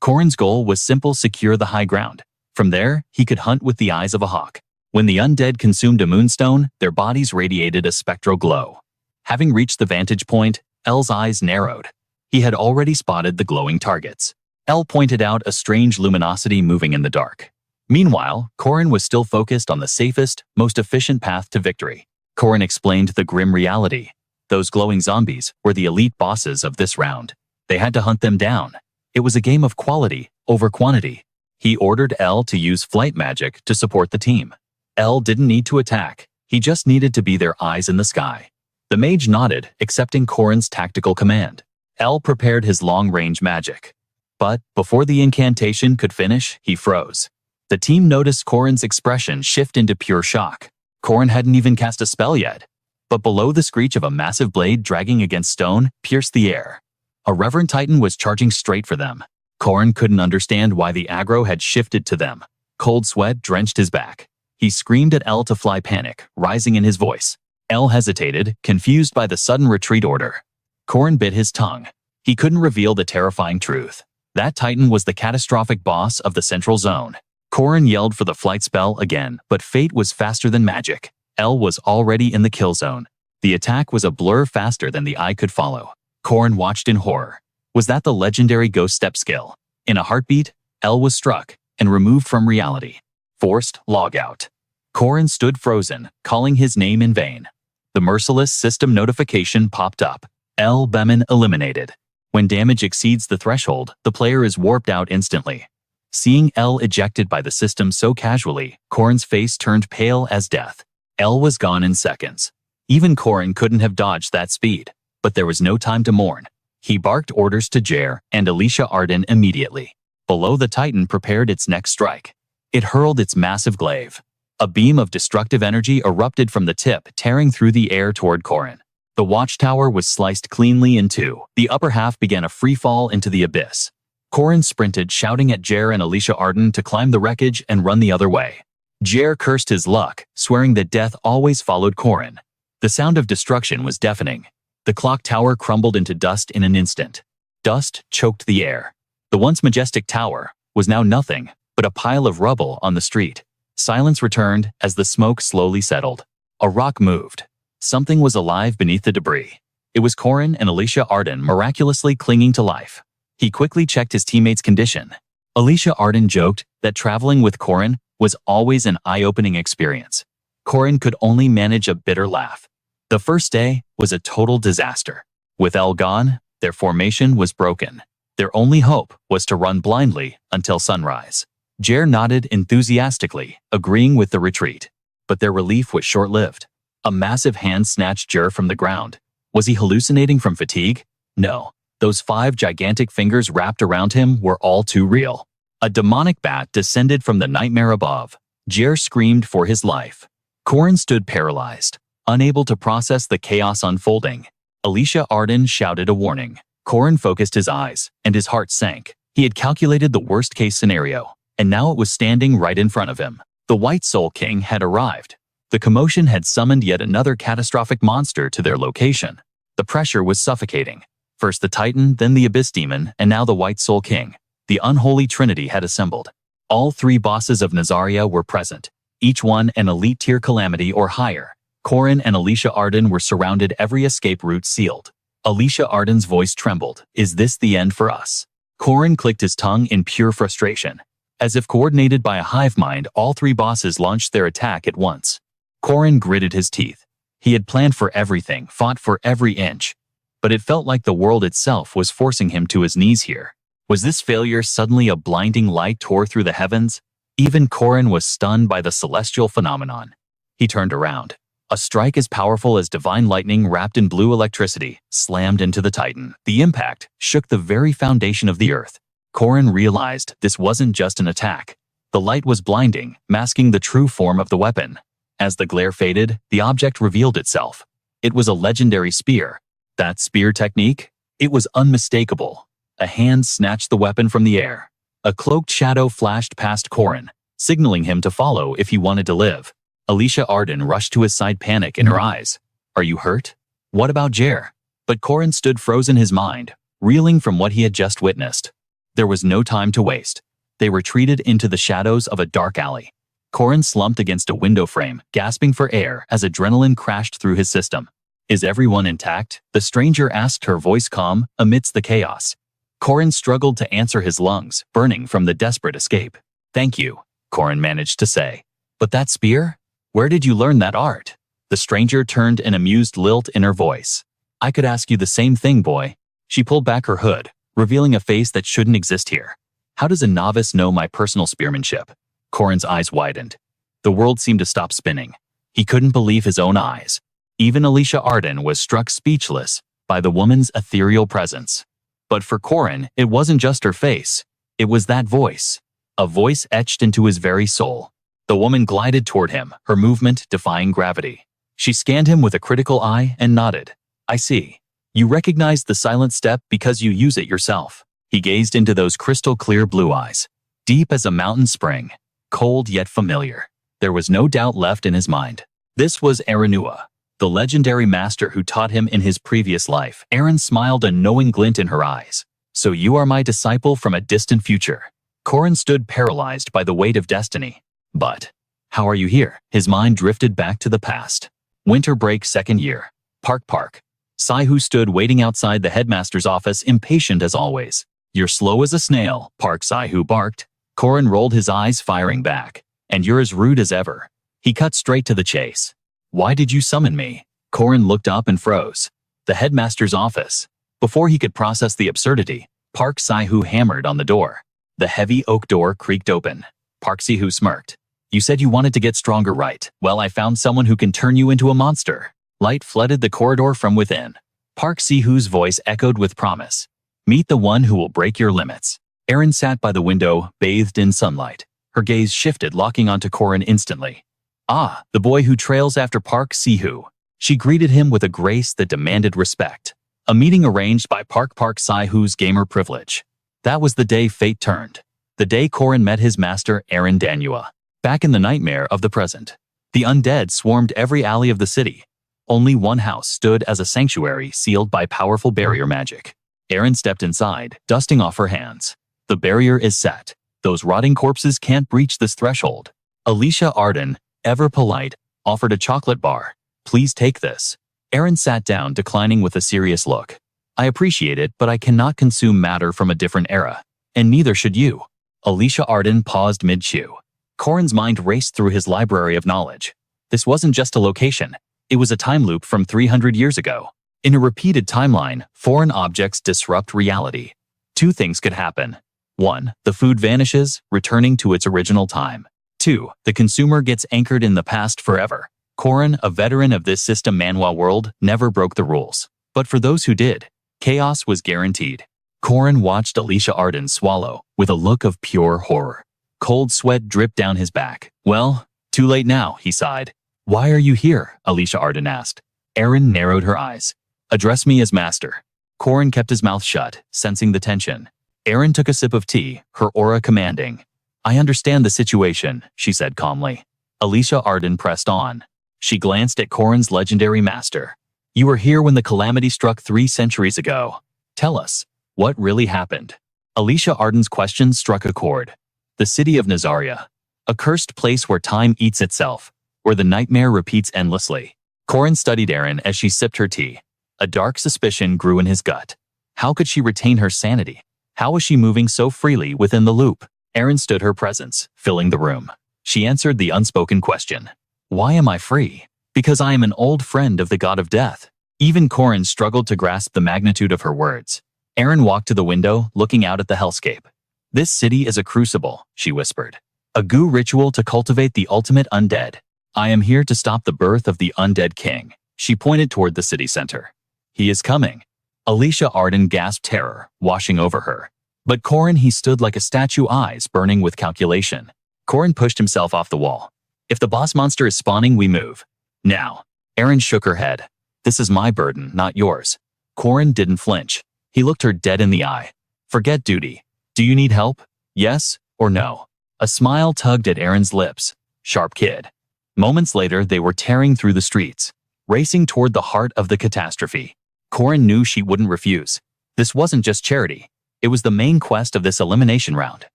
Corin's goal was simple: secure the high ground. From there, he could hunt with the eyes of a hawk. When the undead consumed a moonstone, their bodies radiated a spectral glow. Having reached the vantage point, L's eyes narrowed. He had already spotted the glowing targets. Elle pointed out a strange luminosity moving in the dark. Meanwhile, Corin was still focused on the safest, most efficient path to victory. Corin explained the grim reality. Those glowing zombies were the elite bosses of this round. They had to hunt them down. It was a game of quality over quantity. He ordered Elle to use flight magic to support the team. Elle didn't need to attack. He just needed to be their eyes in the sky. The mage nodded, accepting Corin's tactical command. Elle prepared his long-range magic. But before the incantation could finish, he froze. The team noticed Corin's expression shift into pure shock. Corin hadn't even cast a spell yet. But below, the screech of a massive blade dragging against stone pierced the air. A reverend titan was charging straight for them. Corin couldn't understand why the aggro had shifted to them. Cold sweat drenched his back. He screamed at Elle to fly, panic rising in his voice. Elle hesitated, confused by the sudden retreat order. Corin bit his tongue. He couldn't reveal the terrifying truth. That titan was the catastrophic boss of the central zone. Corin yelled for the flight spell again, but fate was faster than magic. Elle was already in the kill zone. The attack was a blur faster than the eye could follow. Corin watched in horror. Was that the legendary ghost step skill? In a heartbeat, Elle was struck and removed from reality. Forced log out. Corin stood frozen, calling his name in vain. The merciless system notification popped up. Elle Bemin eliminated. When damage exceeds the threshold, the player is warped out instantly. Seeing Elle ejected by the system so casually, Corin's face turned pale as death. Elle was gone in seconds. Even Corin couldn't have dodged that speed. But there was no time to mourn. He barked orders to Jer and Alicia Arden immediately. Below, the Titan prepared its next strike. It hurled its massive glaive. A beam of destructive energy erupted from the tip, tearing through the air toward Corin. The watchtower was sliced cleanly in two. The upper half began a free fall into the abyss. Corin sprinted, shouting at Jer and Alicia Arden to climb the wreckage and run the other way. Jer cursed his luck, swearing that death always followed Corin. The sound of destruction was deafening. The clock tower crumbled into dust in an instant. Dust choked the air. The once majestic tower was now nothing but a pile of rubble on the street. Silence returned as the smoke slowly settled. A rock moved. Something was alive beneath the debris. It was Corin and Alicia Arden miraculously clinging to life. He quickly checked his teammates' condition. Alicia Arden joked that traveling with Corin was always an eye-opening experience. Corin could only manage a bitter laugh. The first day was a total disaster. With Elle gone, their formation was broken. Their only hope was to run blindly until sunrise. Jer nodded enthusiastically, agreeing with the retreat. But their relief was short-lived. A massive hand snatched Jer from the ground. Was he hallucinating from fatigue? No. Those 5 gigantic fingers wrapped around him were all too real. A demonic bat descended from the nightmare above. Jer screamed for his life. Corin stood paralyzed, unable to process the chaos unfolding. Alicia Arden shouted a warning. Corin focused his eyes, and his heart sank. He had calculated the worst-case scenario, and now it was standing right in front of him. The White Soul King had arrived. The commotion had summoned yet another catastrophic monster to their location. The pressure was suffocating. First the Titan, then the Abyss Demon, and now the White Soul King. The unholy trinity had assembled. All 3 bosses of Nazaria were present, each one an elite tier calamity or higher. Corin and Alicia Arden were surrounded, every escape route sealed. Alicia Arden's voice trembled. Is this the end for us? Corin clicked his tongue in pure frustration. As if coordinated by a hive mind, all 3 bosses launched their attack at once. Corin gritted his teeth. He had planned for everything, fought for every inch. But it felt like the world itself was forcing him to his knees here. Was this failure suddenly a blinding light tore through the heavens? Even Corin was stunned by the celestial phenomenon. He turned around. A strike as powerful as divine lightning wrapped in blue electricity slammed into the Titan. The impact shook the very foundation of the earth. Corin realized this wasn't just an attack. The light was blinding, masking the true form of the weapon. As the glare faded, the object revealed itself. It was a legendary spear. That spear technique? It was unmistakable. A hand snatched the weapon from the air. A cloaked shadow flashed past Corin, signaling him to follow if he wanted to live. Alicia Arden rushed to his side, panic in her eyes. Are you hurt? What about Jer? But Corin stood frozen, his mind reeling from what he had just witnessed. There was no time to waste. They retreated into the shadows of a dark alley. Corin slumped against a window frame, gasping for air as adrenaline crashed through his system. Is everyone intact? The stranger asked, her voice calm amidst the chaos. Corin struggled to answer, his lungs burning from the desperate escape. Thank you, Corin managed to say. But that spear? Where did you learn that art? The stranger turned an amused lilt in her voice. I could ask you the same thing, boy. She pulled back her hood, revealing a face that shouldn't exist here. How does a novice know my personal spearmanship? Corin's eyes widened. The world seemed to stop spinning. He couldn't believe his own eyes. Even Alicia Arden was struck speechless by the woman's ethereal presence. But for Corin, it wasn't just her face. It was that voice. A voice etched into his very soul. The woman glided toward him, her movement defying gravity. She scanned him with a critical eye and nodded. I see. You recognize the silent step because you use it yourself. He gazed into those crystal-clear blue eyes, deep as a mountain spring, cold yet familiar. There was no doubt left in his mind. This was Aranua, the legendary master who taught him in his previous life. Aaron smiled, a knowing glint in her eyes. So you are my disciple from a distant future. Corin stood paralyzed by the weight of destiny. But how are you here? His mind drifted back to the past. Winter break, second year. Park. Saihu stood waiting outside the headmaster's office, impatient as always. You're slow as a snail, Park Saihu barked. Corin rolled his eyes, firing back. And you're as rude as ever. He cut straight to the chase. Why did you summon me? Corin looked up and froze. The headmaster's office. Before he could process the absurdity, Park Saihu hammered on the door. The heavy oak door creaked open. Park Saihu smirked. You said you wanted to get stronger, right? Well, I found someone who can turn you into a monster. Light flooded the corridor from within. Park Saihu's voice echoed with promise. Meet the one who will break your limits. Erin sat by the window, bathed in sunlight. Her gaze shifted, locking onto Corin instantly. Ah, the boy who trails after Park Saihu. She greeted him with a grace that demanded respect. A meeting arranged by Park Saihu's gamer privilege. That was the day fate turned. The day Corin met his master, Aaron Danua. Back in the nightmare of the present. The undead swarmed every alley of the city. Only one house stood as a sanctuary sealed by powerful barrier magic. Erin stepped inside, dusting off her hands. The barrier is set. Those rotting corpses can't breach this threshold. Alicia Arden, ever polite, offered a chocolate bar. Please take this. Erin sat down, declining with a serious look. I appreciate it, but I cannot consume matter from a different era. And neither should you. Alicia Arden paused mid-chew. Corin's mind raced through his library of knowledge. This wasn't just a location. It was a time loop from 300 years ago. In a repeated timeline, foreign objects disrupt reality. Two things could happen. 1. The food vanishes, returning to its original time. 2. The consumer gets anchored in the past forever. Corin, a veteran of this system Manhwa world, never broke the rules. But for those who did, chaos was guaranteed. Corin watched Alicia Arden swallow, with a look of pure horror. Cold sweat dripped down his back. Well, too late now, he sighed. Why are you here? Alicia Arden asked. Erin narrowed her eyes. Address me as master. Corin kept his mouth shut, sensing the tension. Erin took a sip of tea, her aura commanding. I understand the situation, she said calmly. Alicia Arden pressed on. She glanced at Corin's legendary master. You were here when the calamity struck 3 centuries ago. Tell us, what really happened? Alicia Arden's question struck a chord. The city of Nazaria. A cursed place where time eats itself, where the nightmare repeats endlessly. Corin studied Erin as she sipped her tea. A dark suspicion grew in his gut. How could she retain her sanity? How was she moving so freely within the loop? Erin stood her presence, filling the room. She answered the unspoken question. Why am I free? Because I am an old friend of the god of death. Even Corin struggled to grasp the magnitude of her words. Erin walked to the window, looking out at the hellscape. This city is a crucible, she whispered. A goo ritual to cultivate the ultimate undead. I am here to stop the birth of the undead king. She pointed toward the city center. He is coming. Alicia Arden gasped, terror washing over her. But Corin, he stood like a statue, eyes burning with calculation. Corin pushed himself off the wall. If the boss monster is spawning, we move. Now. Erin shook her head. This is my burden, not yours. Corin didn't flinch. He looked her dead in the eye. Forget duty. Do you need help? Yes or no? A smile tugged at Erin's lips. Sharp kid. Moments later, they were tearing through the streets, racing toward the heart of the catastrophe. Corin knew she wouldn't refuse. This wasn't just charity. It was the main quest of this elimination round.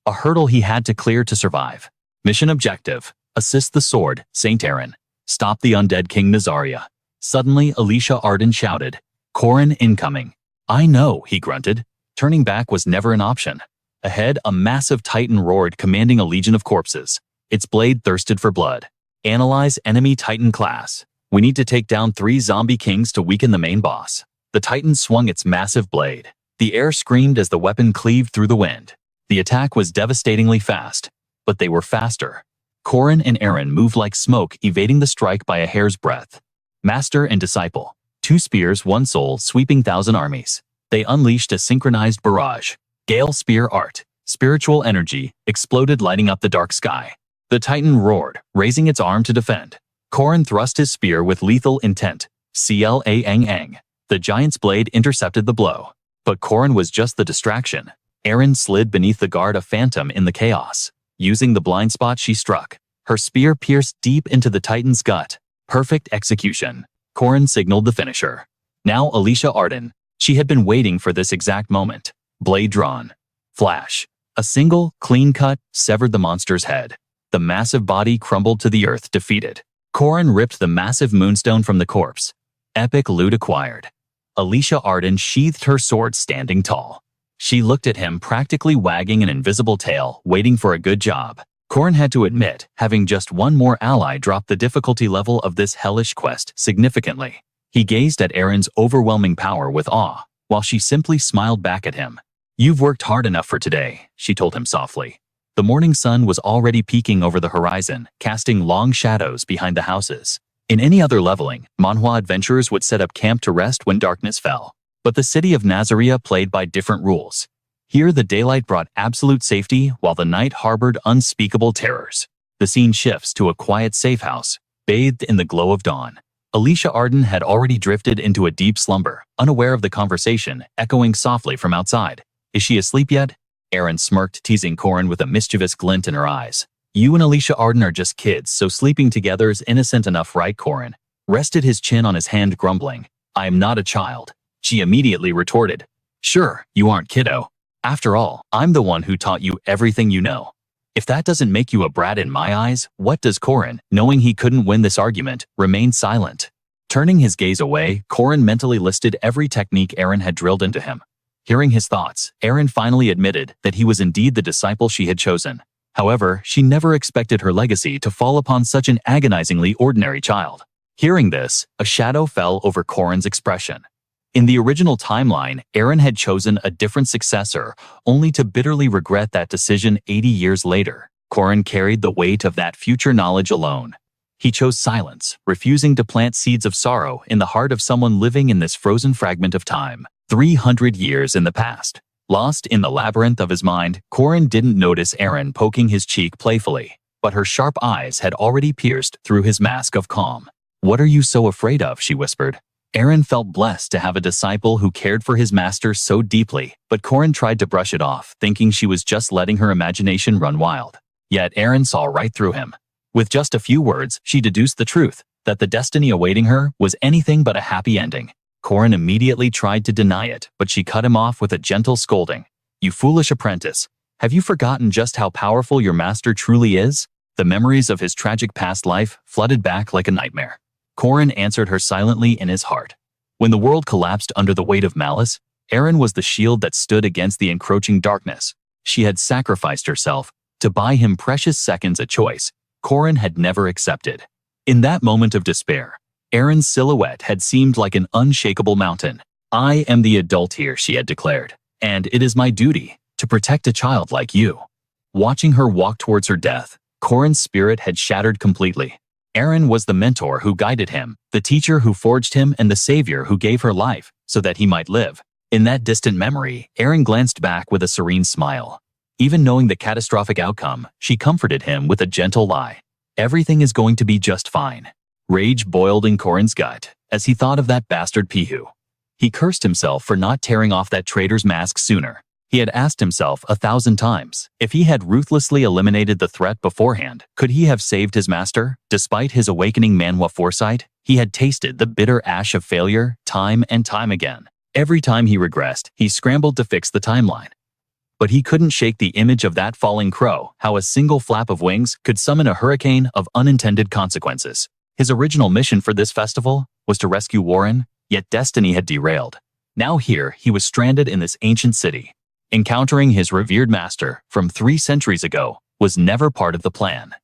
A hurdle he had to clear to survive. Mission objective. Assist the sword, Saint Aaron. Stop the undead King Nazaria. Suddenly, Alicia Arden shouted. Corin incoming. I know, he grunted. Turning back was never an option. Ahead, a massive titan roared, commanding a legion of corpses. Its blade thirsted for blood. Analyze enemy titan class. We need to take down 3 zombie kings to weaken the main boss. The titan swung its massive blade. The air screamed as the weapon cleaved through the wind. The attack was devastatingly fast, but they were faster. Corin and Eren moved like smoke, evading the strike by a hair's breadth. Master and disciple. 2 spears, 1 soul, sweeping 1,000 armies. They unleashed a synchronized barrage. Gale spear art. Spiritual energy exploded, lighting up the dark sky. The titan roared, raising its arm to defend. Corin thrust his spear with lethal intent. Clang. The giant's blade intercepted the blow. But Corin was just the distraction. Eren slid beneath the guard, a phantom in the chaos. Using the blind spot, she struck. Her spear pierced deep into the titan's gut. Perfect execution. Corin signaled the finisher. Now Alicia Arden. She had been waiting for this exact moment. Blade drawn. Flash. A single, clean cut severed the monster's head. The massive body crumbled to the earth, defeated. Corin ripped the massive moonstone from the corpse. Epic loot acquired. Alicia Arden sheathed her sword, standing tall. She looked at him, practically wagging an invisible tail, waiting for a good job. Corin had to admit, having just one more ally dropped the difficulty level of this hellish quest significantly. He gazed at Eren's overwhelming power with awe, while she simply smiled back at him. "You've worked hard enough for today," she told him softly. The morning sun was already peeking over the horizon, casting long shadows behind the houses. In any other leveling, Manhwa adventurers would set up camp to rest when darkness fell. But the city of Nazaria played by different rules. Here the daylight brought absolute safety, while the night harbored unspeakable terrors. The scene shifts to a quiet safe house, bathed in the glow of dawn. Alicia Arden had already drifted into a deep slumber, unaware of the conversation echoing softly from outside. "Is she asleep yet?" Eren smirked, teasing Corin with a mischievous glint in her eyes. "You and Alicia Arden are just kids, so sleeping together is innocent enough, right?" Corin rested his chin on his hand, grumbling. "I am not a child." She immediately retorted. "Sure, you aren't, kiddo. After all, I'm the one who taught you everything you know." If that doesn't make you a brat in my eyes, what does? Corin, knowing he couldn't win this argument, remained silent. Turning his gaze away, Corin mentally listed every technique Eren had drilled into him. Hearing his thoughts, Eren finally admitted that he was indeed the disciple she had chosen. However, she never expected her legacy to fall upon such an agonizingly ordinary child. Hearing this, a shadow fell over Corin's expression. In the original timeline, Eren had chosen a different successor, only to bitterly regret that decision 80 years later. Corin carried the weight of that future knowledge alone. He chose silence, refusing to plant seeds of sorrow in the heart of someone living in this frozen fragment of time, 300 years in the past. Lost in the labyrinth of his mind, Corin didn't notice Eren poking his cheek playfully, but her sharp eyes had already pierced through his mask of calm. "What are you so afraid of?" she whispered. Eren felt blessed to have a disciple who cared for his master so deeply, but Corin tried to brush it off, thinking she was just letting her imagination run wild. Yet Eren saw right through him. With just a few words, she deduced the truth, that the destiny awaiting her was anything but a happy ending. Corin immediately tried to deny it, but she cut him off with a gentle scolding. "You foolish apprentice. Have you forgotten just how powerful your master truly is?" The memories of his tragic past life flooded back like a nightmare. Corin answered her silently in his heart. When the world collapsed under the weight of malice, Eren was the shield that stood against the encroaching darkness. She had sacrificed herself to buy him precious seconds, a choice Corin had never accepted. In that moment of despair, Eren's silhouette had seemed like an unshakable mountain. "I am the adult here," she had declared, "and it is my duty to protect a child like you." Watching her walk towards her death, Corin's spirit had shattered completely. Eren was the mentor who guided him, the teacher who forged him, and the savior who gave her life so that he might live. In that distant memory, Eren glanced back with a serene smile. Even knowing the catastrophic outcome, she comforted him with a gentle lie. "Everything is going to be just fine." Rage boiled in Corin's gut as he thought of that bastard Pihu. He cursed himself for not tearing off that traitor's mask sooner. He had asked himself 1,000 times, if he had ruthlessly eliminated the threat beforehand, could he have saved his master? Despite his awakening Manhwa foresight, he had tasted the bitter ash of failure time and time again. Every time he regressed, he scrambled to fix the timeline. But he couldn't shake the image of that falling crow, how a single flap of wings could summon a hurricane of unintended consequences. His original mission for this festival was to rescue Warren, yet destiny had derailed. Now here, he was stranded in this ancient city. Encountering his revered master from 3 centuries ago was never part of the plan.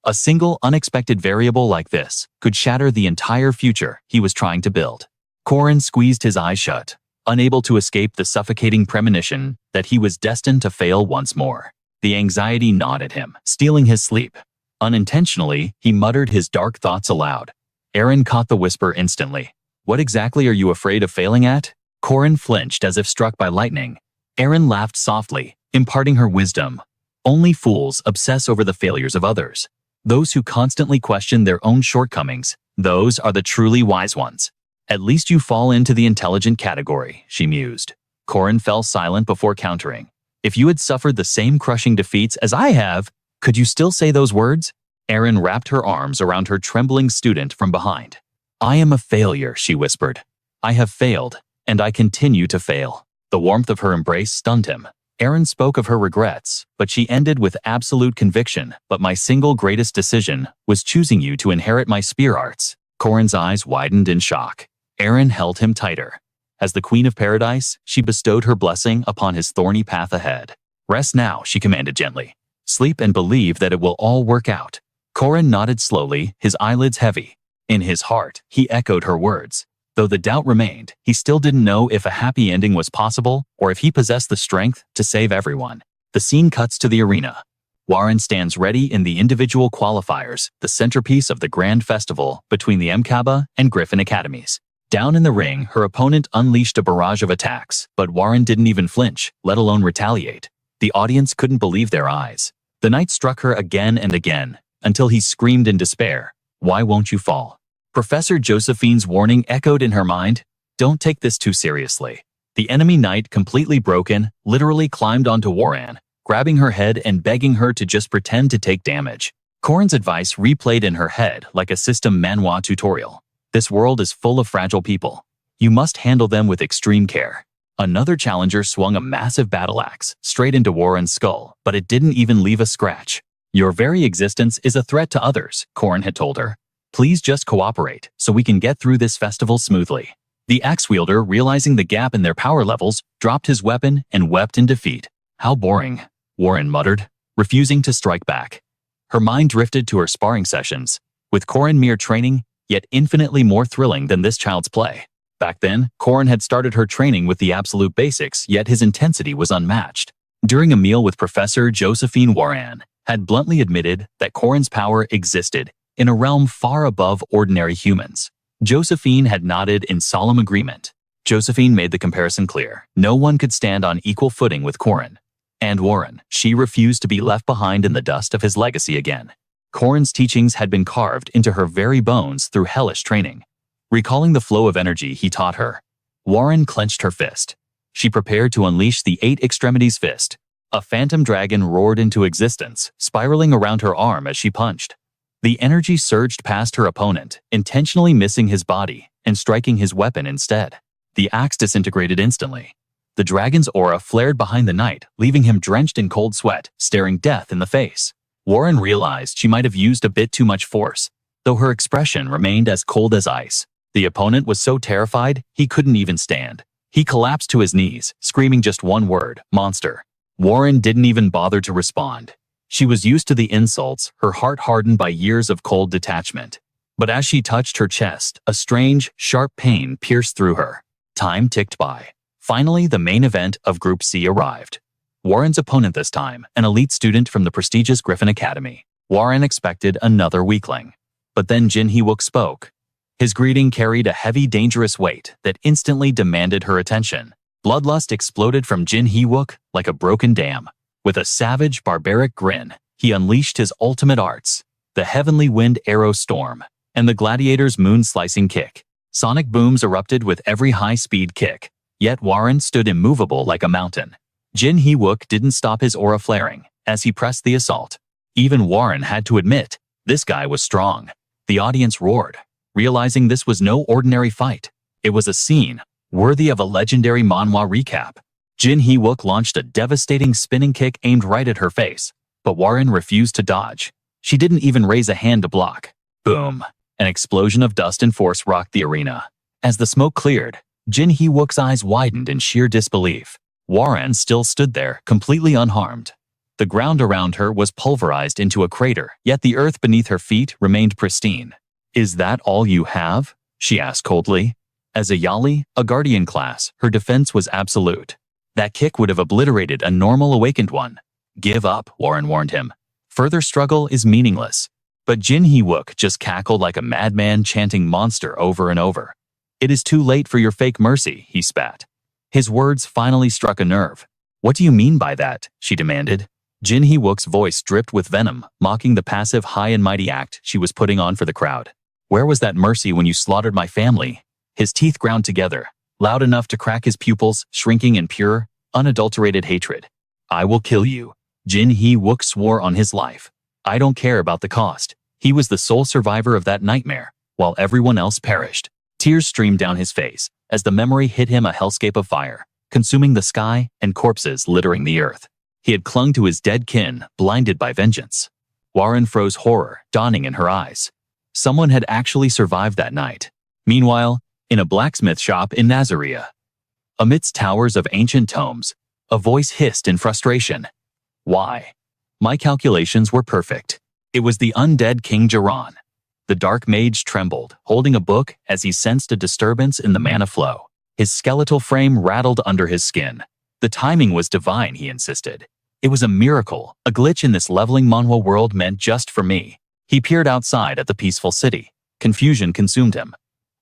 A single unexpected variable like this could shatter the entire future he was trying to build. Corin squeezed his eyes shut, unable to escape the suffocating premonition that he was destined to fail once more. The anxiety gnawed at him, stealing his sleep. Unintentionally, he muttered his dark thoughts aloud. Aaron caught the whisper instantly. "What exactly are you afraid of failing at?" Corin flinched as if struck by lightning. Aaron laughed softly, imparting her wisdom. "Only fools obsess over the failures of others. Those who constantly question their own shortcomings, those are the truly wise ones." "At least you fall into the intelligent category," she mused. Corin fell silent before countering. "If you had suffered the same crushing defeats as I have, could you still say those words?" Aaron wrapped her arms around her trembling student from behind. "I am a failure," she whispered. "I have failed, and I continue to fail." The warmth of her embrace stunned him. Aaron spoke of her regrets, but she ended with absolute conviction. "But my single greatest decision was choosing you to inherit my spear arts." Corin's eyes widened in shock. Aaron held him tighter. As the Queen of Paradise, she bestowed her blessing upon his thorny path ahead. "Rest now," she commanded gently. "Sleep and believe that it will all work out." Corin nodded slowly, his eyelids heavy. In his heart, he echoed her words. Though the doubt remained, he still didn't know if a happy ending was possible or if he possessed the strength to save everyone. The scene cuts to the arena. Warren stands ready in the individual qualifiers, the centerpiece of the grand festival between the MKABA and Griffin Academies. Down in the ring, her opponent unleashed a barrage of attacks, but Warren didn't even flinch, let alone retaliate. The audience couldn't believe their eyes. The knight struck her again and again, until he screamed in despair, "Why won't you fall?" Professor Josephine's warning echoed in her mind, "Don't take this too seriously." The enemy knight, completely broken, literally climbed onto Warren, grabbing her head and begging her to just pretend to take damage. Corin's advice replayed in her head like a system Manhwa tutorial. "This world is full of fragile people. You must handle them with extreme care." Another challenger swung a massive battle axe straight into Warren's skull, but it didn't even leave a scratch. "Your very existence is a threat to others," Corin had told her. "Please just cooperate so we can get through this festival smoothly." The axe wielder, realizing the gap in their power levels, dropped his weapon and wept in defeat. "How boring," Warren muttered, refusing to strike back. Her mind drifted to her sparring sessions, with Corin mere training, yet infinitely more thrilling than this child's play. Back then, Corin had started her training with the absolute basics, yet his intensity was unmatched. During a meal with Professor Josephine, Warren had bluntly admitted that Corin's power existed in a realm far above ordinary humans. Josephine had nodded in solemn agreement. Josephine made the comparison clear. No one could stand on equal footing with Corin. And Warren, she refused to be left behind in the dust of his legacy again. Corin's teachings had been carved into her very bones through hellish training. Recalling the flow of energy he taught her, Warren clenched her fist. She prepared to unleash the 8 extremities fist. A phantom dragon roared into existence, spiraling around her arm as she punched. The energy surged past her opponent, intentionally missing his body and striking his weapon instead. The axe disintegrated instantly. The dragon's aura flared behind the knight, leaving him drenched in cold sweat, staring death in the face. Warren realized she might have used a bit too much force, though her expression remained as cold as ice. The opponent was so terrified, he couldn't even stand. He collapsed to his knees, screaming just one word, "Monster." Warren didn't even bother to respond. She was used to the insults, her heart hardened by years of cold detachment. But as she touched her chest, a strange, sharp pain pierced through her. Time ticked by. Finally, the main event of Group C arrived. Warren's opponent this time, an elite student from the prestigious Griffin Academy. Warren expected another weakling. But then Jin Hee-wook spoke. His greeting carried a heavy, dangerous weight that instantly demanded her attention. Bloodlust exploded from Jin Hee-wook like a broken dam. With a savage, barbaric grin, he unleashed his ultimate arts, the Heavenly Wind Arrow Storm, and the Gladiator's Moon-Slicing Kick. Sonic booms erupted with every high-speed kick, yet Warren stood immovable like a mountain. Jin Hee-wook didn't stop his aura flaring as he pressed the assault. Even Warren had to admit, this guy was strong. The audience roared, realizing this was no ordinary fight. It was a scene worthy of a legendary manhwa recap. Jin Hee-wook launched a devastating spinning kick aimed right at her face, but Warren refused to dodge. She didn't even raise a hand to block. Boom! An explosion of dust and force rocked the arena. As the smoke cleared, Jin Hee-wook's eyes widened in sheer disbelief. Warren still stood there, completely unharmed. The ground around her was pulverized into a crater, yet the earth beneath her feet remained pristine. "Is that all you have?" she asked coldly. As a Yali, a guardian class, her defense was absolute. That kick would have obliterated a normal awakened one. "Give up," Warren warned him. "Further struggle is meaningless." But Jin Hee-wook just cackled like a madman, chanting monster over and over. "It is too late for your fake mercy," he spat. His words finally struck a nerve. "What do you mean by that?" she demanded. Jin Hee-wook's voice dripped with venom, mocking the passive high and mighty act she was putting on for the crowd. "Where was that mercy when you slaughtered my family?" His teeth ground together, loud enough to crack his pupils, shrinking in pure, unadulterated hatred. "I will kill you." Jin Hee-wook swore on his life. "I don't care about the cost." He was the sole survivor of that nightmare, while everyone else perished. Tears streamed down his face as the memory hit him, a hellscape of fire, consuming the sky and corpses littering the earth. He had clung to his dead kin, blinded by vengeance. Warren froze, horror dawning in her eyes. Someone had actually survived that night. Meanwhile, in a blacksmith shop in Nazaria, amidst towers of ancient tomes, a voice hissed in frustration. "Why? My calculations were perfect." It was the undead King Jiran. The dark mage trembled, holding a book as he sensed a disturbance in the mana flow. His skeletal frame rattled under his skin. The timing was divine, he insisted. It was a miracle, a glitch in this leveling Manhwa world meant just for me. He peered outside at the peaceful city. Confusion consumed him.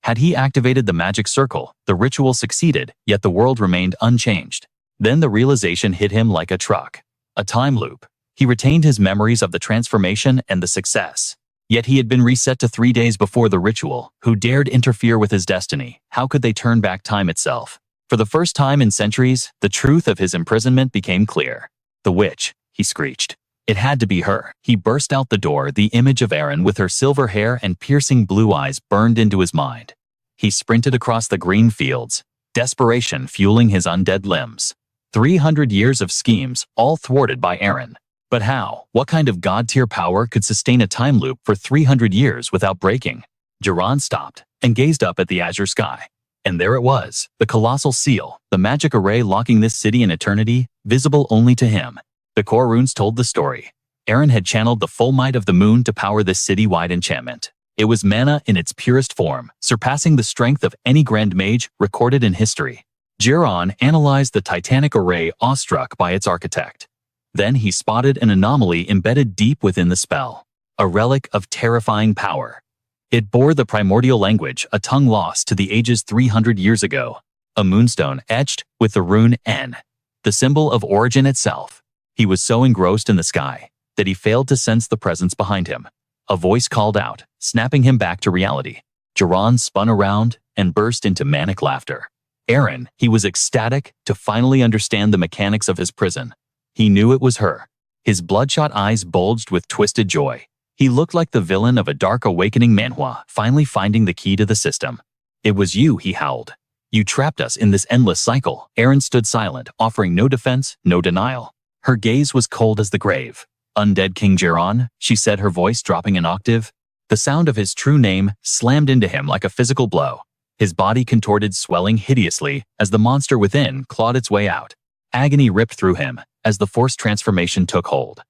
Had he activated the magic circle, the ritual succeeded, yet the world remained unchanged. Then the realization hit him like a truck. A time loop. He retained his memories of the transformation and the success. Yet he had been reset to 3 days before the ritual. Who dared interfere with his destiny? How could they turn back time itself? For the first time in centuries, the truth of his imprisonment became clear. "The witch," he screeched. It had to be her. He burst out the door, the image of Erin with her silver hair and piercing blue eyes burned into his mind. He sprinted across the green fields, desperation fueling his undead limbs. 300 years of schemes, all thwarted by Erin. But how? What kind of god-tier power could sustain a time loop for 300 years without breaking? Jiran stopped and gazed up at the azure sky. And there it was, the colossal seal, the magic array locking this city in eternity, visible only to him. The core runes told the story. Erin had channeled the full might of the moon to power this city-wide enchantment. It was mana in its purest form, surpassing the strength of any grand mage recorded in history. Jiran analyzed the titanic array, awestruck by its architect. Then he spotted an anomaly embedded deep within the spell, a relic of terrifying power. It bore the primordial language, a tongue lost to the ages 300 years ago, a moonstone etched with the rune N, the symbol of origin itself. He was so engrossed in the sky that he failed to sense the presence behind him. A voice called out, snapping him back to reality. Jiran spun around and burst into manic laughter. Erin, he was ecstatic to finally understand the mechanics of his prison. He knew it was her. His bloodshot eyes bulged with twisted joy. He looked like the villain of a dark awakening manhwa, finally finding the key to the system. "It was you," he howled. "You trapped us in this endless cycle." Erin stood silent, offering no defense, no denial. Her gaze was cold as the grave. "Undead King Jiran," she said, her voice dropping an octave. The sound of his true name slammed into him like a physical blow. His body contorted, swelling hideously as the monster within clawed its way out. Agony ripped through him as the forced transformation took hold.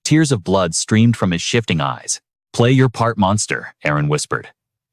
Tears of blood streamed from his shifting eyes. "Play your part, monster," Erin whispered.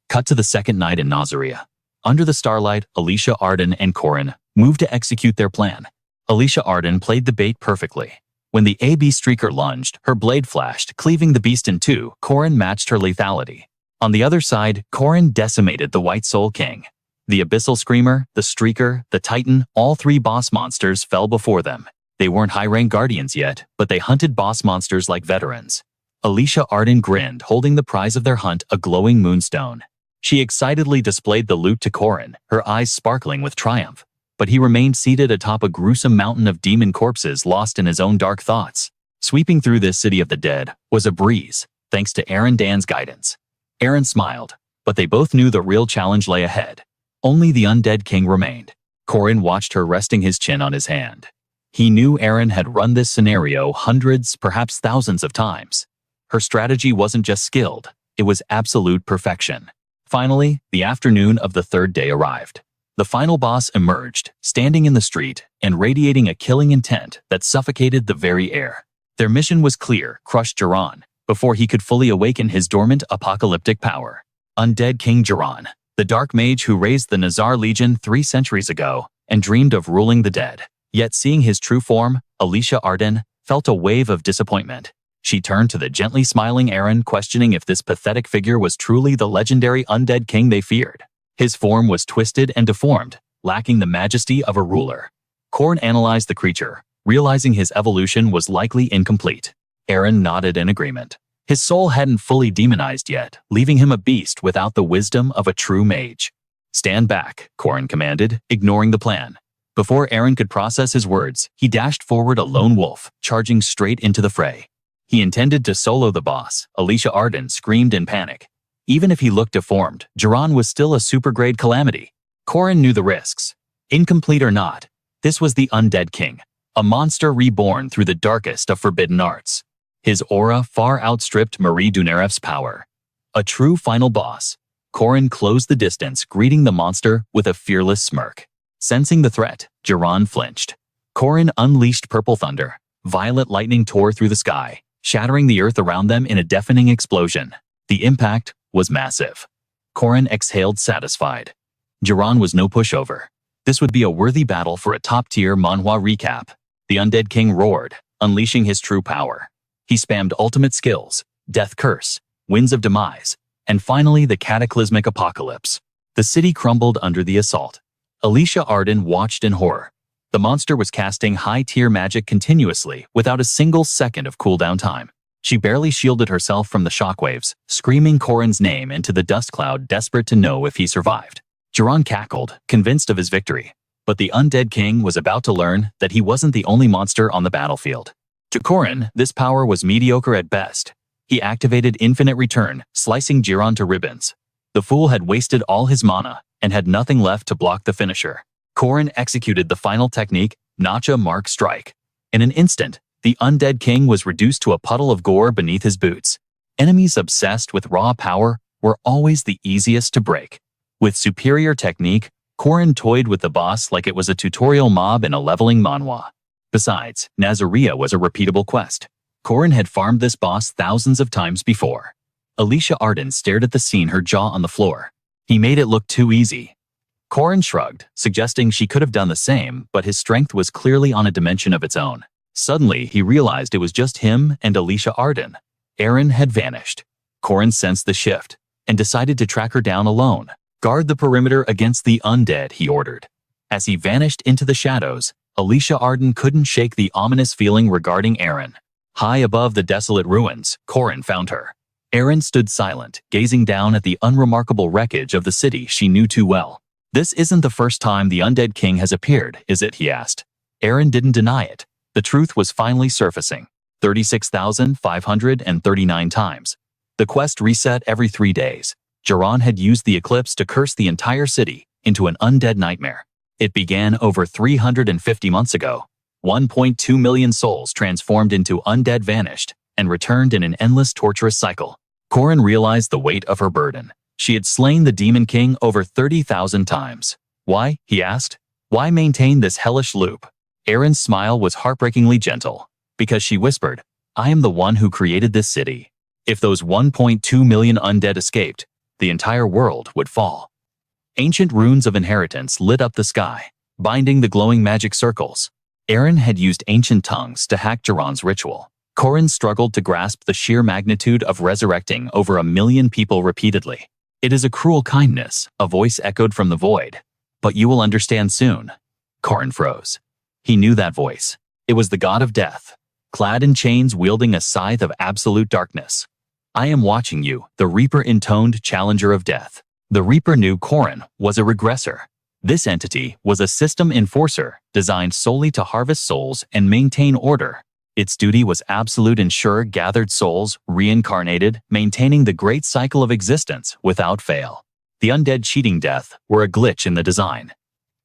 Cut to the second night in Nazaria. Under the starlight, Alicia Arden and Corin moved to execute their plan. Alicia Arden played the bait perfectly. When the AB streaker lunged, her blade flashed, cleaving the beast in two. Corin matched her lethality. On the other side, Corin decimated the White Soul King. The Abyssal Screamer, the Streaker, the Titan, all three boss monsters fell before them. They weren't high-rank guardians yet, but they hunted boss monsters like veterans. Alicia Arden grinned, holding the prize of their hunt, a glowing moonstone. She excitedly displayed the loot to Corin, her eyes sparkling with triumph. But he remained seated atop a gruesome mountain of demon corpses, lost in his own dark thoughts. Sweeping through this city of the dead was a breeze, thanks to Erin Dan's guidance. Erin smiled, but they both knew the real challenge lay ahead. Only the undead king remained. Corin watched her, resting his chin on his hand. He knew Erin had run this scenario hundreds, perhaps thousands of times. Her strategy wasn't just skilled, it was absolute perfection. Finally, the afternoon of the third day arrived. The final boss emerged, standing in the street and radiating a killing intent that suffocated the very air. Their mission was clear: crush Jiran before he could fully awaken his dormant apocalyptic power. Undead King Jiran, the dark mage who raised the Nazar Legion 3 centuries ago and dreamed of ruling the dead. Yet seeing his true form, Alicia Arden felt a wave of disappointment. She turned to the gently smiling Eren, questioning if this pathetic figure was truly the legendary undead king they feared. His form was twisted and deformed, lacking the majesty of a ruler. Corin analyzed the creature, realizing his evolution was likely incomplete. Eren nodded in agreement. His soul hadn't fully demonized yet, leaving him a beast without the wisdom of a true mage. "Stand back," Corin commanded, ignoring the plan. Before Eren could process his words, he dashed forward a lone wolf, charging straight into the fray. He intended to solo the boss. Alicia Arden screamed in panic. Even if he looked deformed, Jiran was still a super-grade calamity. Corin knew the risks. Incomplete or not, this was the Undead King, a monster reborn through the darkest of forbidden arts. His aura far outstripped Marie Dunarev's power. A true final boss. Corin closed the distance, greeting the monster with a fearless smirk. Sensing the threat, Jiran flinched. Corin unleashed purple thunder. Violet lightning tore through the sky, shattering the earth around them in a deafening explosion. The impact was massive. Corin exhaled satisfied. Jiran was no pushover. This would be a worthy battle for a top-tier manhwa recap. The Undead King roared, unleashing his true power. He spammed ultimate skills, Death Curse, Winds of Demise, and finally the cataclysmic apocalypse. The city crumbled under the assault. Alicia Arden watched in horror. The monster was casting high-tier magic continuously without a single second of cooldown time. She barely shielded herself from the shockwaves, screaming Corin's name into the dust cloud, desperate to know if he survived. Jiran cackled, convinced of his victory. But the Undead King was about to learn that he wasn't the only monster on the battlefield. To Corin, this power was mediocre at best. He activated Infinite Return, slicing Jiran to ribbons. The fool had wasted all his mana and had nothing left to block the finisher. Corin executed the final technique, Nacha Mark Strike. In an instant, the Undead King was reduced to a puddle of gore beneath his boots. Enemies obsessed with raw power were always the easiest to break. With superior technique, Corin toyed with the boss like it was a tutorial mob in a leveling manhwa. Besides, Nazaria was a repeatable quest. Corin had farmed this boss thousands of times before. Alicia Arden stared at the scene, her jaw on the floor. He made it look too easy. Corin shrugged, suggesting she could have done the same, but his strength was clearly on a dimension of its own. Suddenly, he realized it was just him and Alicia Arden. Eren had vanished. Corin sensed the shift and decided to track her down alone. "Guard the perimeter against the undead," he ordered. As he vanished into the shadows, Alicia Arden couldn't shake the ominous feeling regarding Eren. High above the desolate ruins, Corin found her. Eren stood silent, gazing down at the unremarkable wreckage of the city she knew too well. "This isn't the first time the Undead King has appeared, is it?" he asked. Eren didn't deny it. The truth was finally surfacing. 36,539 times. The quest reset every 3 days. Jiran had used the eclipse to curse the entire city into an undead nightmare. It began over 350 months ago. 1.2 million souls transformed into undead vanished and returned in an endless torturous cycle. Corin realized the weight of her burden. She had slain the Demon King over 30,000 times. "Why?" he asked. "Why maintain this hellish loop?" Eren's smile was heartbreakingly gentle. "Because," she whispered, "I am the one who created this city. If those 1.2 million undead escaped, the entire world would fall." Ancient runes of inheritance lit up the sky, binding the glowing magic circles. Eren had used ancient tongues to hack Jiran's ritual. Corin struggled to grasp the sheer magnitude of resurrecting over 1 million people repeatedly. "It is a cruel kindness," a voice echoed from the void. "But you will understand soon." Corin froze. He knew that voice. It was the god of death, clad in chains, wielding a scythe of absolute darkness. "I am watching you," the Reaper intoned, challenger of death. The Reaper knew Corin was a regressor. This entity was a system enforcer, designed solely to harvest souls and maintain order. Its duty was absolute: ensure gathered souls reincarnated, maintaining the great cycle of existence without fail. The undead cheating death were a glitch in the design.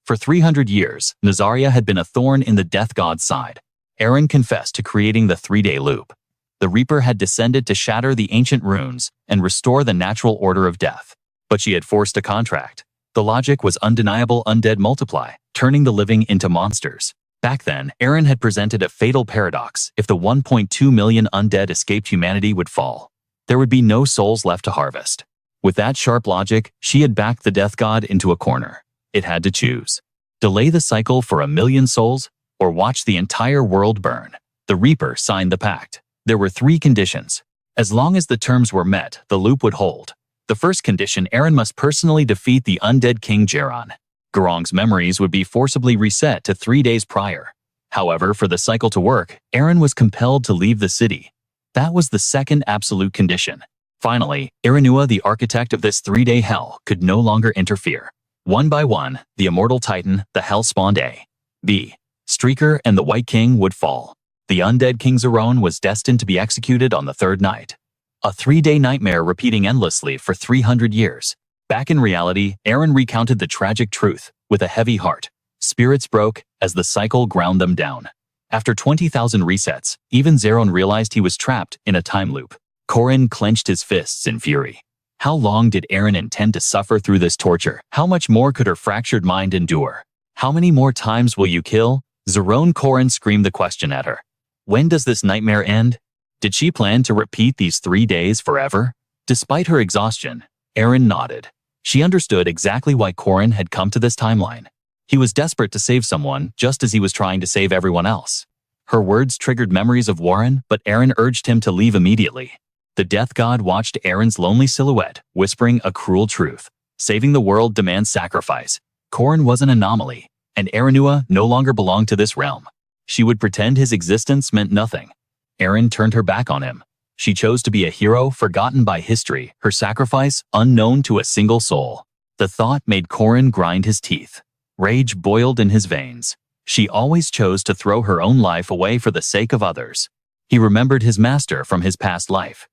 For 300 years, Nazaria had been a thorn in the death god's side. Eren confessed to creating the 3-day loop. The Reaper had descended to shatter the ancient runes and restore the natural order of death. But she had forced a contract. The logic was undeniable: undead multiply, turning the living into monsters. Back then, Aaron had presented a fatal paradox. If the 1.2 million undead escaped, humanity would fall. There would be no souls left to harvest. With that sharp logic, she had backed the death god into a corner. It had to choose: delay the cycle for 1 million souls, or watch the entire world burn. The Reaper signed the pact. There were 3 conditions. As long as the terms were met, the loop would hold. The first condition: Aaron must personally defeat the undead king Geron. Garong's memories would be forcibly reset to 3 days prior. However, for the cycle to work, Aaron was compelled to leave the city. That was the second absolute condition. Finally, Irinua, the architect of this 3-day hell, could no longer interfere. One by one, the immortal titan, the hell-spawned A, B, Streaker, and the White King would fall. The undead King Zeron was destined to be executed on the 3rd night. A 3-day nightmare repeating endlessly for 300 years. Back in reality, Aaron recounted the tragic truth with a heavy heart. Spirits broke as the cycle ground them down. After 20,000 resets, even Zeron realized he was trapped in a time loop. Corin clenched his fists in fury. How long did Aaron intend to suffer through this torture? How much more could her fractured mind endure? How many more times will you kill? Zeron. Corin screamed the question at her. When does this nightmare end? Did she plan to repeat these 3 days forever? Despite her exhaustion, Aaron nodded. She understood exactly why Corin had come to this timeline. He was desperate to save someone, just as he was trying to save everyone else. Her words triggered memories of Warren, but Aaron urged him to leave immediately. The death god watched Aaron's lonely silhouette, whispering a cruel truth. Saving the world demands sacrifice. Corin was an anomaly, and Irinua no longer belonged to this realm. She would pretend his existence meant nothing. Aaron turned her back on him. She chose to be a hero forgotten by history, her sacrifice unknown to a single soul. The thought made Corin grind his teeth. Rage boiled in his veins. She always chose to throw her own life away for the sake of others. He remembered his master from his past life.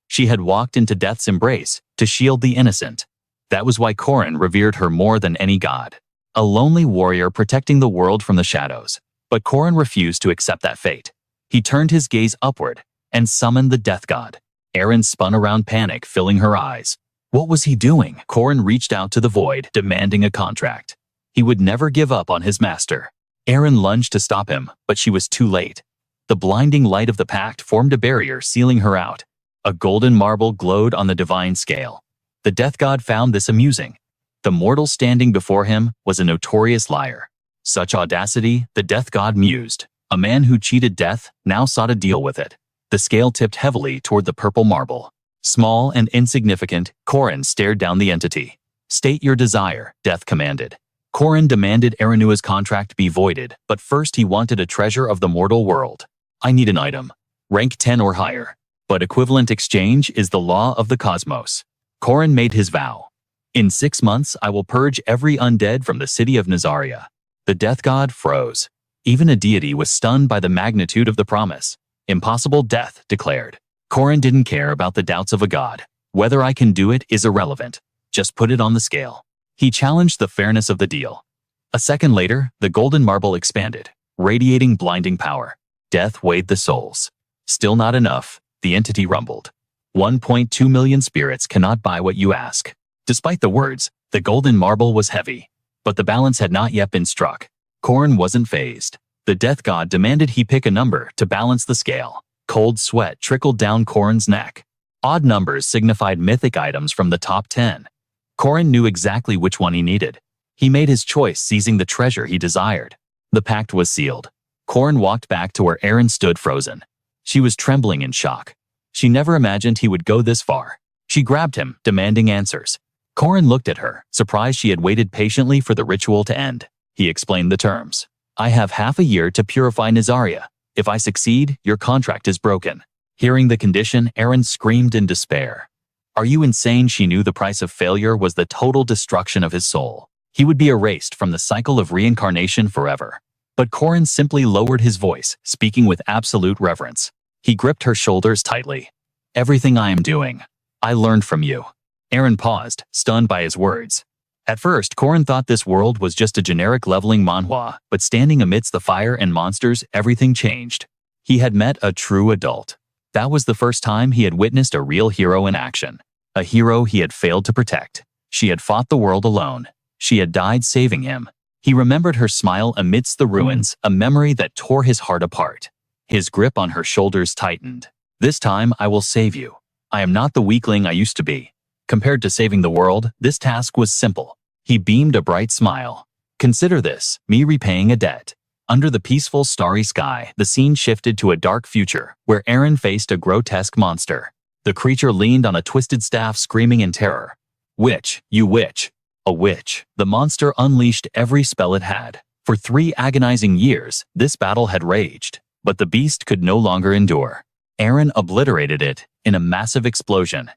She had walked into death's embrace to shield the innocent. That was why Corin revered her more than any god. A lonely warrior protecting the world from the shadows. But Corin refused to accept that fate. He turned his gaze upward and summoned the death god. Aaron spun around, panic filling her eyes. What was he doing? Corin reached out to the void, demanding a contract. He would never give up on his master. Aaron lunged to stop him, but she was too late. The blinding light of the pact formed a barrier, sealing her out. A golden marble glowed on the divine scale. The death god found this amusing. The mortal standing before him was a notorious liar. Such audacity, the death god mused. A man who cheated death now sought a deal with it. The scale tipped heavily toward the purple marble. Small and insignificant, Corin stared down the entity. State your desire, death commanded. Corin demanded Irinua's contract be voided, but first he wanted a treasure of the mortal world. I need an item. Rank 10 or higher. But equivalent exchange is the law of the cosmos. Corin made his vow. In 6 months I will purge every undead from the city of Nazaria. The death god froze. Even a deity was stunned by the magnitude of the promise. Impossible, death declared. Corin didn't care about the doubts of a god. Whether I can do it is irrelevant. Just put it on the scale. He challenged the fairness of the deal. A second later, the golden marble expanded, radiating blinding power. Death weighed the souls. Still not enough, the entity rumbled. 1.2 million spirits cannot buy what you ask. Despite the words, the golden marble was heavy. But the balance had not yet been struck. Corin wasn't fazed. The death god demanded he pick a number to balance the scale. Cold sweat trickled down Corin's neck. Odd numbers signified mythic items from the top 10. Corin knew exactly which one he needed. He made his choice, seizing the treasure he desired. The pact was sealed. Corin walked back to where Aaron stood frozen. She was trembling in shock. She never imagined he would go this far. She grabbed him, demanding answers. Corin looked at her, surprised she had waited patiently for the ritual to end. He explained the terms. I have half a year to purify Nazaria. If I succeed, your contract is broken. Hearing the condition, Aaron screamed in despair. Are you insane? She knew the price of failure was the total destruction of his soul. He would be erased from the cycle of reincarnation forever. But Corin simply lowered his voice, speaking with absolute reverence. He gripped her shoulders tightly. Everything I am doing, I learned from you. Aaron paused, stunned by his words. At first, Corin thought this world was just a generic leveling manhwa, but standing amidst the fire and monsters, everything changed. He had met a true adult. That was the first time he had witnessed a real hero in action. A hero he had failed to protect. She had fought the world alone. She had died saving him. He remembered her smile amidst the ruins, a memory that tore his heart apart. His grip on her shoulders tightened. This time I will save you. I am not the weakling I used to be. Compared to saving the world, this task was simple. He beamed a bright smile. Consider this, me repaying a debt. Under the peaceful starry sky, the scene shifted to a dark future, where Eren faced a grotesque monster. The creature leaned on a twisted staff screaming in terror. Witch, you witch. A witch. The monster unleashed every spell it had. For 3 agonizing years, this battle had raged, but the beast could no longer endure. Eren obliterated it in a massive explosion.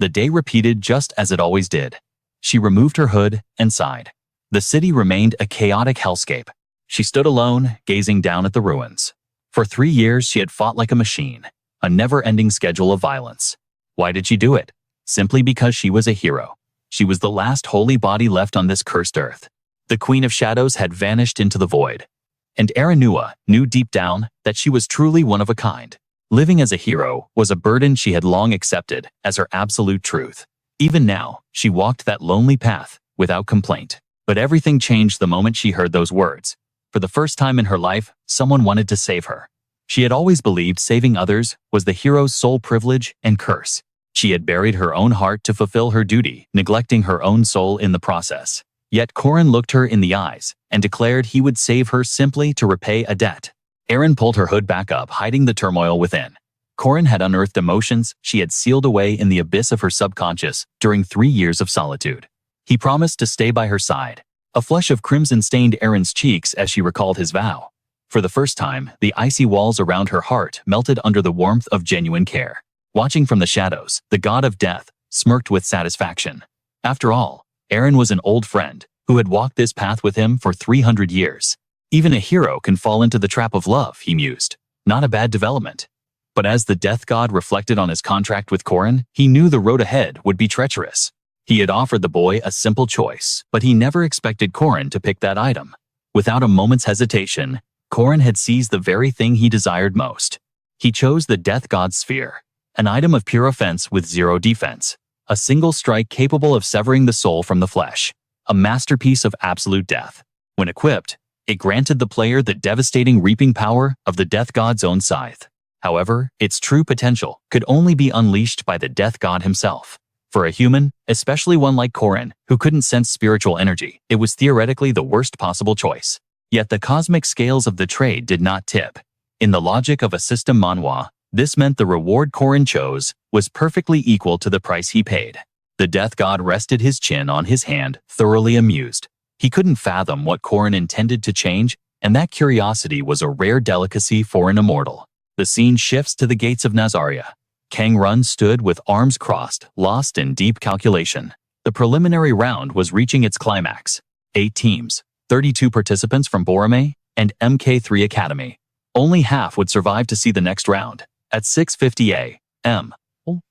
The day repeated just as it always did. She removed her hood and sighed. The city remained a chaotic hellscape. She stood alone, gazing down at the ruins. For 3 years, she had fought like a machine, a never-ending schedule of violence. Why did she do it? Simply because she was a hero. She was the last holy body left on this cursed earth. The Queen of Shadows had vanished into the void. And Eren knew deep down that she was truly one of a kind. Living as a hero was a burden she had long accepted as her absolute truth. Even now, she walked that lonely path without complaint. But everything changed the moment she heard those words. For the first time in her life, someone wanted to save her. She had always believed saving others was the hero's sole privilege and curse. She had buried her own heart to fulfill her duty, neglecting her own soul in the process. Yet Corin looked her in the eyes and declared he would save her simply to repay a debt. Eren pulled her hood back up, hiding the turmoil within. Corin had unearthed emotions she had sealed away in the abyss of her subconscious during 3 years of solitude. He promised to stay by her side. A flush of crimson stained Eren's cheeks as she recalled his vow. For the first time, the icy walls around her heart melted under the warmth of genuine care. Watching from the shadows, the god of death smirked with satisfaction. After all, Eren was an old friend who had walked this path with him for 300 years. Even a hero can fall into the trap of love, he mused. Not a bad development. But as the death god reflected on his contract with Corin, he knew the road ahead would be treacherous. He had offered the boy a simple choice, but he never expected Corin to pick that item. Without a moment's hesitation, Corin had seized the very thing he desired most. He chose the death god's sphere. An item of pure offense with 0 defense. A single strike capable of severing the soul from the flesh. A masterpiece of absolute death. When equipped, it granted the player the devastating reaping power of the death god's own scythe. However, its true potential could only be unleashed by the death god himself. For a human, especially one like Corin, who couldn't sense spiritual energy, it was theoretically the worst possible choice. Yet the cosmic scales of the trade did not tip. In the logic of a system Manhwa, this meant the reward Corin chose was perfectly equal to the price he paid. The death god rested his chin on his hand, thoroughly amused. He couldn't fathom what Corin intended to change, and that curiosity was a rare delicacy for an immortal. The scene shifts to the gates of Nazaria. Kang Run stood with arms crossed, lost in deep calculation. The preliminary round was reaching its climax. 8 teams, 32 participants from Borome and MK3 Academy. Only half would survive to see the next round. At 6:50 a.m.,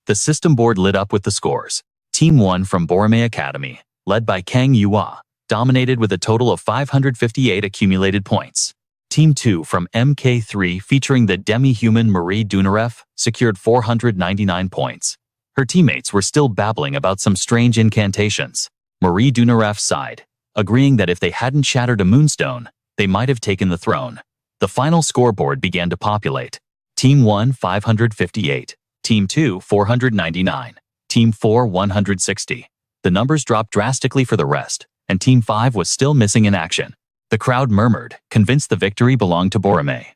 the system board lit up with the scores. Team 1 from Borome Academy, led by Kang Yua, dominated with a total of 558 accumulated points. Team 2 from MK3, featuring the demi-human Marie Dunareff, secured 499 points. Her teammates were still babbling about some strange incantations. Marie Dunareff sighed, agreeing that if they hadn't shattered a moonstone, they might have taken the throne. The final scoreboard began to populate. Team 1, 558. Team 2, 499. Team 4, 160. The numbers dropped drastically for the rest, and Team 5 was still missing in action. The crowd murmured, convinced the victory belonged to Borome.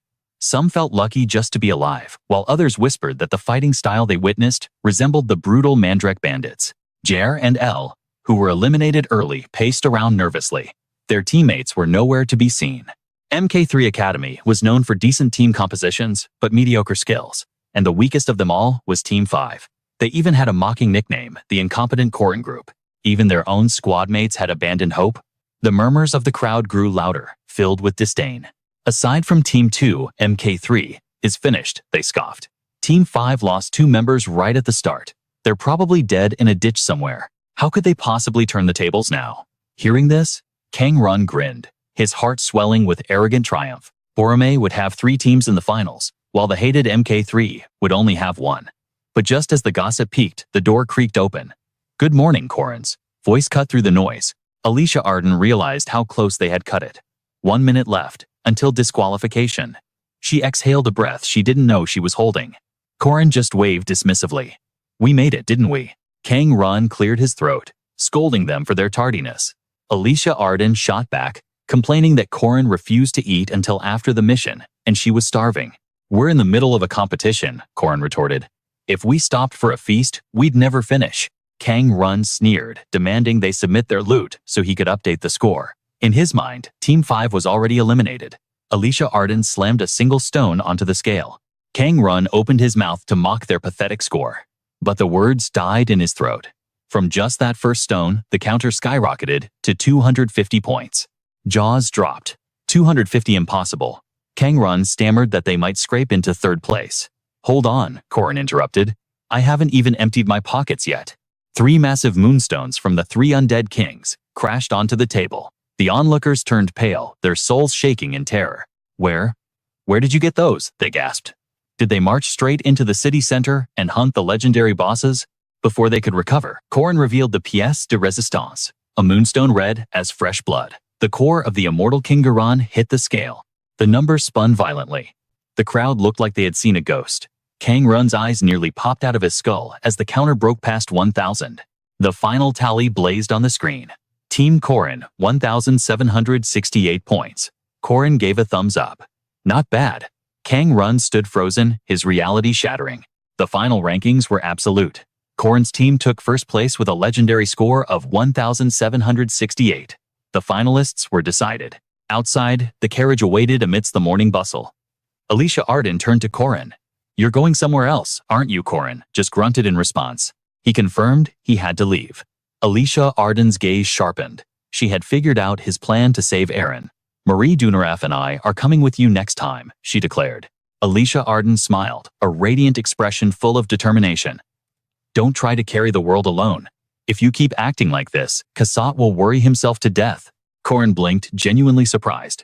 Some felt lucky just to be alive, while others whispered that the fighting style they witnessed resembled the brutal Mandrake bandits. Jer and El, who were eliminated early, paced around nervously. Their teammates were nowhere to be seen. MK3 Academy was known for decent team compositions, but mediocre skills, and the weakest of them all was Team 5. They even had a mocking nickname, the Incompetent Corin Group. Even their own squad mates had abandoned hope. The murmurs of the crowd grew louder, filled with disdain. Aside from Team 2, MK3 is finished, they scoffed. Team 5 lost 2 members right at the start. They're probably dead in a ditch somewhere. How could they possibly turn the tables now? Hearing this, Kang Run grinned, his heart swelling with arrogant triumph. Borome would have 3 teams in the finals, while the hated MK3 would only have 1. But just as the gossip peaked, the door creaked open. "Good morning, Corin's," voice cut through the noise. Alicia Arden realized how close they had cut it. 1 minute left, until disqualification. She exhaled a breath she didn't know she was holding. Corin just waved dismissively. We made it, didn't we? Kang Run cleared his throat, scolding them for their tardiness. Alicia Arden shot back, complaining that Corin refused to eat until after the mission, and she was starving. We're in the middle of a competition, Corin retorted. If we stopped for a feast, we'd never finish. Kang Run sneered, demanding they submit their loot so he could update the score. In his mind, Team 5 was already eliminated. Alicia Arden slammed a single stone onto the scale. Kang Run opened his mouth to mock their pathetic score. But the words died in his throat. From just that first stone, the counter skyrocketed to 250 points. Jaws dropped. 250 impossible. Kang Run stammered that they might scrape into third place. Hold on, Corin interrupted. I haven't even emptied my pockets yet. 3 massive moonstones from the 3 undead kings crashed onto the table. The onlookers turned pale, their souls shaking in terror. Where did you get those? They gasped. Did they march straight into the city center and hunt the legendary bosses? Before they could recover, Corin revealed the pièce de résistance, a moonstone red as fresh blood. The core of the immortal King Garan hit the scale. The number spun violently. The crowd looked like they had seen a ghost. Kang Run's eyes nearly popped out of his skull as the counter broke past 1,000. The final tally blazed on the screen. Team Corin, 1,768 points. Corin gave a thumbs up. Not bad. Kang Run stood frozen, his reality shattering. The final rankings were absolute. Corin's team took first place with a legendary score of 1,768. The finalists were decided. Outside, the carriage awaited amidst the morning bustle. Alicia Arden turned to Corin. You're going somewhere else, aren't you, Corin? Just grunted in response. He confirmed he had to leave. Alicia Arden's gaze sharpened. She had figured out his plan to save Aaron. Marie Dunaraf and I are coming with you next time, she declared. Alicia Arden smiled, a radiant expression full of determination. Don't try to carry the world alone. If you keep acting like this, Kasat will worry himself to death. Corin blinked, genuinely surprised.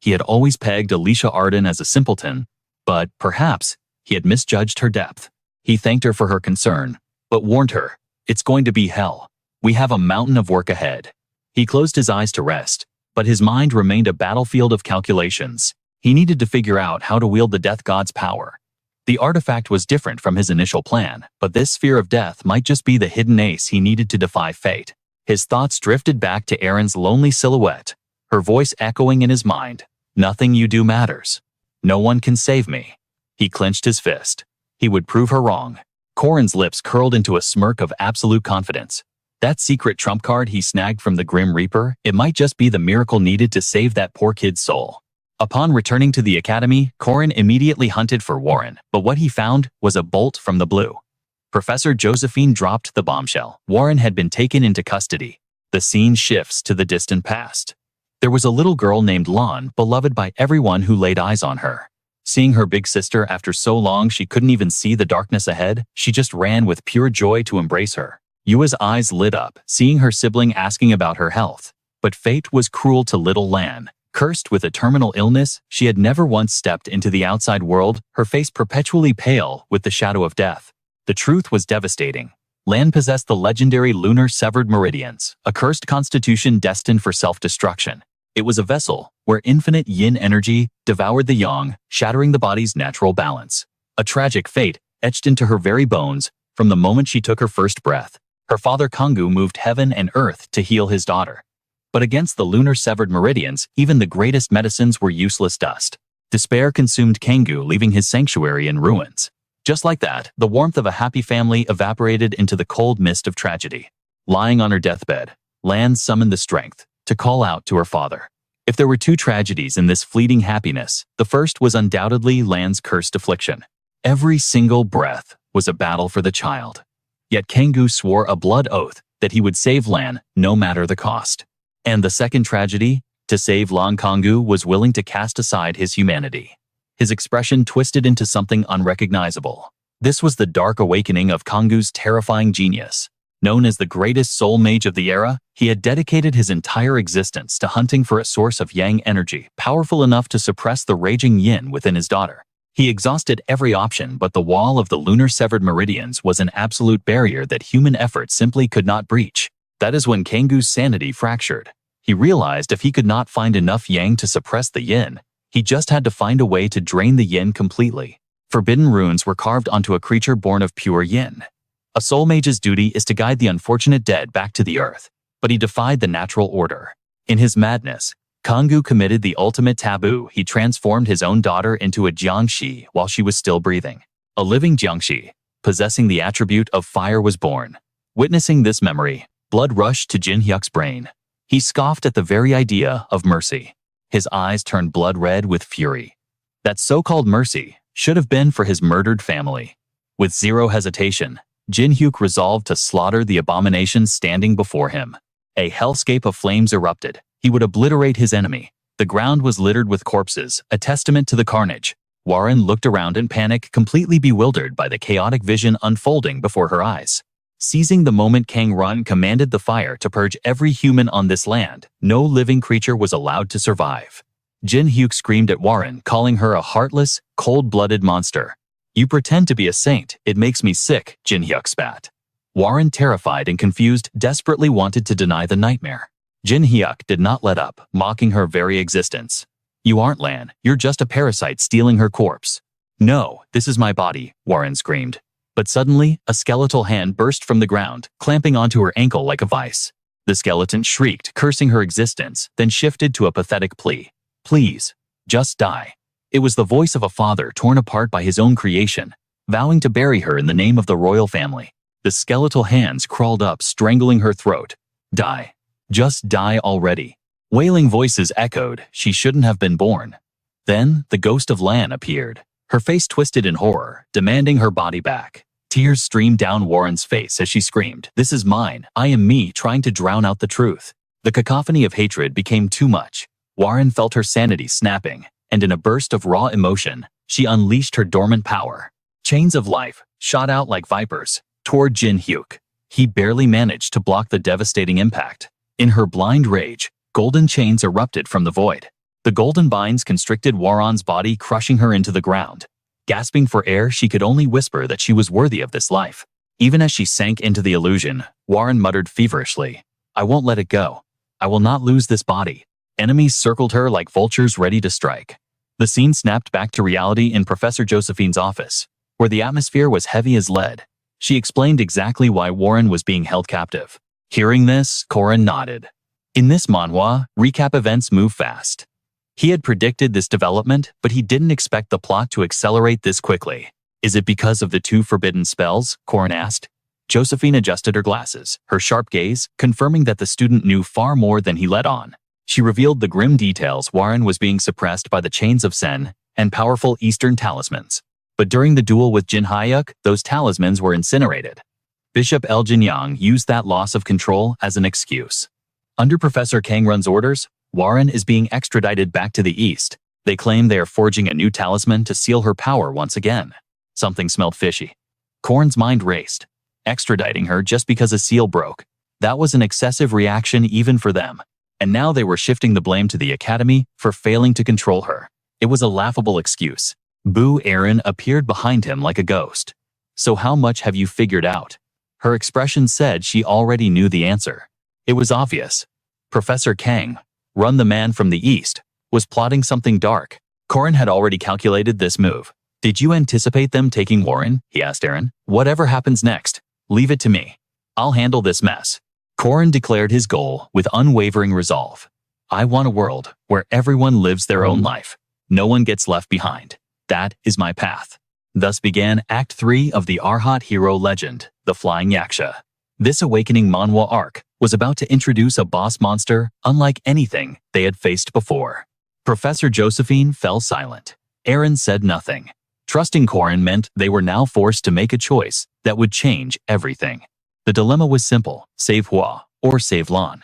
He had always pegged Alicia Arden as a simpleton, but perhaps he had misjudged her depth. He thanked her for her concern, but warned her, it's going to be hell. We have a mountain of work ahead. He closed his eyes to rest, but his mind remained a battlefield of calculations. He needed to figure out how to wield the Death God's power. The artifact was different from his initial plan, but this sphere of death might just be the hidden ace he needed to defy fate. His thoughts drifted back to Erin's lonely silhouette, her voice echoing in his mind. Nothing you do matters. No one can save me. He clenched his fist. He would prove her wrong. Corin's lips curled into a smirk of absolute confidence. That secret trump card he snagged from the Grim Reaper, it might just be the miracle needed to save that poor kid's soul. Upon returning to the academy, Corin immediately hunted for Warren, but what he found was a bolt from the blue. Professor Josephine dropped the bombshell. Warren had been taken into custody. The scene shifts to the distant past. There was a little girl named Lon, beloved by everyone who laid eyes on her. Seeing her big sister after so long she couldn't even see the darkness ahead, she just ran with pure joy to embrace her. Yua's eyes lit up, seeing her sibling asking about her health. But fate was cruel to little Lan. Cursed with a terminal illness, she had never once stepped into the outside world, her face perpetually pale with the shadow of death. The truth was devastating. Lan possessed the legendary lunar severed meridians, a cursed constitution destined for self-destruction. It was a vessel where infinite yin energy devoured the yang, shattering the body's natural balance. A tragic fate etched into her very bones from the moment she took her first breath. Her father Kongu moved heaven and earth to heal his daughter. But against the lunar severed meridians, even the greatest medicines were useless dust. Despair consumed Kangu, leaving his sanctuary in ruins. Just like that, the warmth of a happy family evaporated into the cold mist of tragedy. Lying on her deathbed, Lan summoned the strength to call out to her father. If there were two tragedies in this fleeting happiness, the first was undoubtedly Lan's cursed affliction. Every single breath was a battle for the child. Yet Kangu swore a blood oath that he would save Lan no matter the cost. And the second tragedy, to save Lan, Kangu was willing to cast aside his humanity. His expression twisted into something unrecognizable. This was the dark awakening of Kangu's terrifying genius. Known as the greatest soul mage of the era, he had dedicated his entire existence to hunting for a source of yang energy powerful enough to suppress the raging yin within his daughter. He exhausted every option, but the wall of the lunar severed meridians was an absolute barrier that human effort simply could not breach. That is when Kanggu's sanity fractured. He realized if he could not find enough yang to suppress the yin, he just had to find a way to drain the yin completely. Forbidden runes were carved onto a creature born of pure yin. A soul mage's duty is to guide the unfortunate dead back to the earth, but he defied the natural order. In his madness, Kanggu committed the ultimate taboo. He transformed his own daughter into a jiangshi while she was still breathing. A living jiangshi, possessing the attribute of fire, was born. Witnessing this memory, blood rushed to Jin Hyuk's brain. He scoffed at the very idea of mercy. His eyes turned blood red with fury. That so-called mercy should have been for his murdered family. With zero hesitation, Jin Hyuk resolved to slaughter the abominations standing before him. A hellscape of flames erupted. He would obliterate his enemy. The ground was littered with corpses, a testament to the carnage. Warren looked around in panic, completely bewildered by the chaotic vision unfolding before her eyes. Seizing the moment, Kang Run commanded the fire to purge every human on this land. No living creature was allowed to survive. Jin Hyuk screamed at Warren, calling her a heartless, cold-blooded monster. "You pretend to be a saint. It makes me sick," Jin Hyuk spat. Warren, terrified and confused, desperately wanted to deny the nightmare. Jin Hyuk did not let up, mocking her very existence. "You aren't Lan, you're just a parasite stealing her corpse." "No, this is my body," Warren screamed. But suddenly, a skeletal hand burst from the ground, clamping onto her ankle like a vice. The skeleton shrieked, cursing her existence, then shifted to a pathetic plea. "Please, just die." It was the voice of a father torn apart by his own creation, vowing to bury her in the name of the royal family. The skeletal hands crawled up, strangling her throat. "Die. Just die already." Wailing voices echoed, "She shouldn't have been born." Then, the ghost of Lan appeared. Her face twisted in horror, demanding her body back. Tears streamed down Warren's face as she screamed, "This is mine. I am me," trying to drown out the truth. The cacophony of hatred became too much. Warren felt her sanity snapping, and in a burst of raw emotion, she unleashed her dormant power. Chains of life shot out like vipers toward Jin Hyuk. He barely managed to block the devastating impact. In her blind rage, golden chains erupted from the void. The golden binds constricted Warren's body, crushing her into the ground. Gasping for air, she could only whisper that she was worthy of this life. Even as she sank into the illusion, Warren muttered feverishly, "I won't let it go. I will not lose this body." Enemies circled her like vultures ready to strike. The scene snapped back to reality in Professor Josephine's office, where the atmosphere was heavy as lead. She explained exactly why Warren was being held captive. Hearing this, Corin nodded. In this manhwa, recap events move fast. He had predicted this development, but he didn't expect the plot to accelerate this quickly. "Is it because of the 2 forbidden spells?" Corin asked. Josephine adjusted her glasses, her sharp gaze confirming that the student knew far more than he let on. She revealed the grim details. Warren was being suppressed by the chains of Sen and powerful Eastern talismans. But during the duel with Jin Hyuk, those talismans were incinerated. Bishop El Jinyang used that loss of control as an excuse. Under Professor Kang Run's orders, Warren is being extradited back to the East. They claim they are forging a new talisman to seal her power once again. Something smelled fishy. Corin's mind raced. Extraditing her just because a seal broke. That was an excessive reaction even for them. And now they were shifting the blame to the Academy for failing to control her. It was a laughable excuse. Boo Aaron appeared behind him like a ghost. "So how much have you figured out?" Her expression said she already knew the answer. It was obvious. Professor Kang, Run the man from the East, was plotting something dark. Corin had already calculated this move. "Did you anticipate them taking Warren?" he asked Aaron. "Whatever happens next, leave it to me. I'll handle this mess." Corin declared his goal with unwavering resolve. "I want a world where everyone lives their own life. No one gets left behind. That is my path." Thus began Act 3 of the Arhat hero legend, The Flying Yaksha. This awakening manhwa arc was about to introduce a boss monster unlike anything they had faced before. Professor Josephine fell silent. Aaron said nothing. Trusting Corin meant they were now forced to make a choice that would change everything. The dilemma was simple: save Hua or save Lan.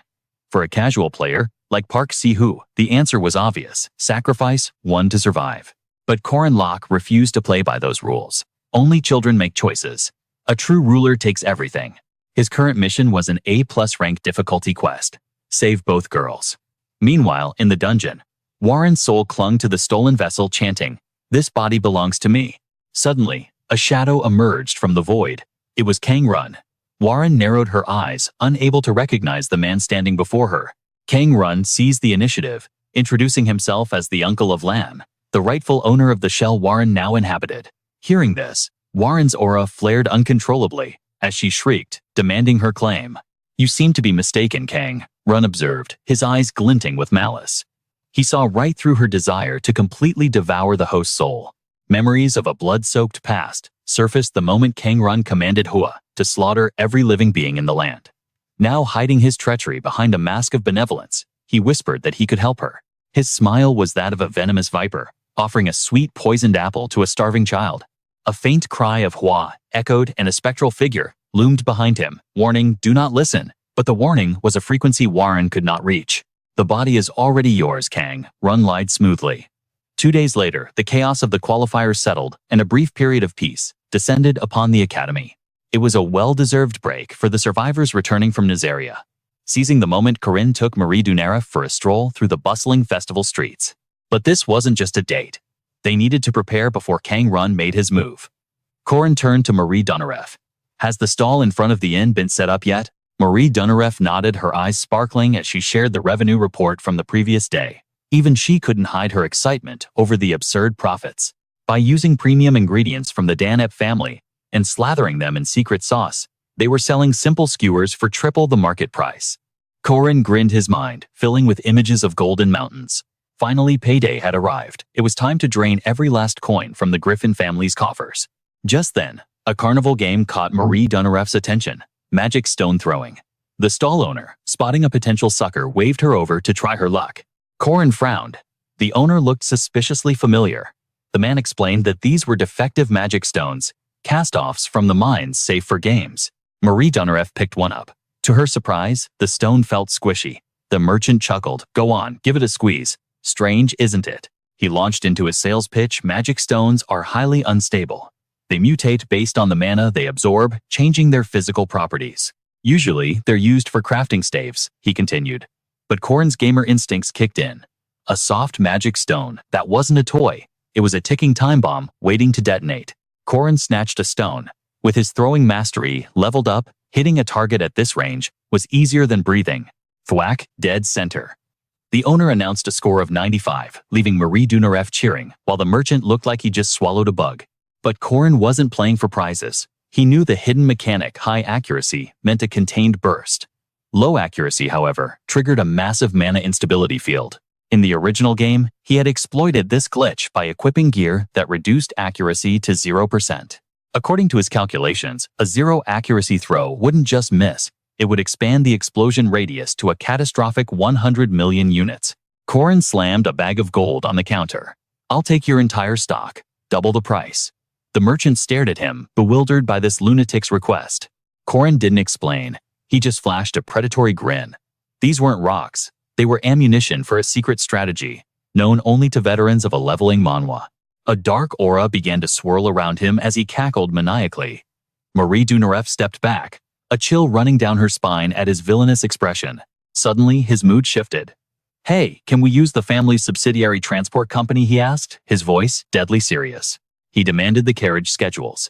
For a casual player like Park Si-hoo, the answer was obvious: sacrifice one to survive. But Corin Lock refused to play by those rules. Only children make choices. A true ruler takes everything. His current mission was an A+ rank difficulty quest: save both girls. Meanwhile, in the dungeon, Warren's soul clung to the stolen vessel, chanting, "This body belongs to me." Suddenly, a shadow emerged from the void. It was Kang Run. Warren narrowed her eyes, unable to recognize the man standing before her. Kang Run seized the initiative, introducing himself as the uncle of Lan, the rightful owner of the shell Warren now inhabited. Hearing this, Warren's aura flared uncontrollably as she shrieked, demanding her claim. "You seem to be mistaken, Kang," Run observed, his eyes glinting with malice. He saw right through her desire to completely devour the host's soul. Memories of a blood-soaked past surfaced the moment Kang Run commanded Hua to slaughter every living being in the land. Now hiding his treachery behind a mask of benevolence, he whispered that he could help her. His smile was that of a venomous viper, offering a sweet poisoned apple to a starving child. A faint cry of Hua echoed and a spectral figure loomed behind him, warning, "Do not listen." But the warning was a frequency Warren could not reach. "The body is already yours, Kang," Run lied smoothly. 2 days later, the chaos of the qualifiers settled and a brief period of peace descended upon the academy. It was a well-deserved break for the survivors returning from Nazaria. Seizing the moment, Corin took Marie Dunaref for a stroll through the bustling festival streets. But this wasn't just a date. They needed to prepare before Kang Run made his move. Corin turned to Marie Dunaref. "Has the stall in front of the inn been set up yet?" Marie Dunaref nodded, her eyes sparkling as she shared the revenue report from the previous day. Even she couldn't hide her excitement over the absurd profits. By using premium ingredients from the Danep family and slathering them in secret sauce, they were selling simple skewers for triple the market price. Corin grinned, his mind filling with images of golden mountains. Finally, payday had arrived. It was time to drain every last coin from the Griffin family's coffers. Just then, a carnival game caught Marie Dunaref's attention: magic stone throwing. The stall owner, spotting a potential sucker, waved her over to try her luck. Corin frowned. The owner looked suspiciously familiar. The man explained that these were defective magic stones, cast-offs from the mines safe for games. Marie Dunaref picked one up. To her surprise, the stone felt squishy. The merchant chuckled. "Go on, give it a squeeze. Strange, isn't it?" He launched into his sales pitch. "Magic stones are highly unstable. They mutate based on the mana they absorb, changing their physical properties. Usually, they're used for crafting staves," he continued. But Corin's gamer instincts kicked in. A soft magic stone, that wasn't a toy. It was a ticking time bomb waiting to detonate. Corin snatched a stone. With his throwing mastery leveled up, hitting a target at this range was easier than breathing. Thwack, dead center. The owner announced a score of 95, leaving Marie Dunaref cheering, while the merchant looked like he just swallowed a bug. But Corin wasn't playing for prizes. He knew the hidden mechanic, high accuracy, meant a contained burst. Low accuracy, however, triggered a massive mana instability field. In the original game, he had exploited this glitch by equipping gear that reduced accuracy to 0%. According to his calculations, a 0 accuracy throw wouldn't just miss, it would expand the explosion radius to a catastrophic 100 million units. Corin slammed a bag of gold on the counter. "I'll take your entire stock, double the price." The merchant stared at him, bewildered by this lunatic's request. Corin didn't explain. He just flashed a predatory grin. These weren't rocks. They were ammunition for a secret strategy, known only to veterans of a leveling Manhwa. A dark aura began to swirl around him as he cackled maniacally. Marie Dunaref stepped back, a chill running down her spine at his villainous expression. Suddenly, his mood shifted. "Hey, can we use the family's subsidiary transport company?" he asked, his voice deadly serious. He demanded the carriage schedules.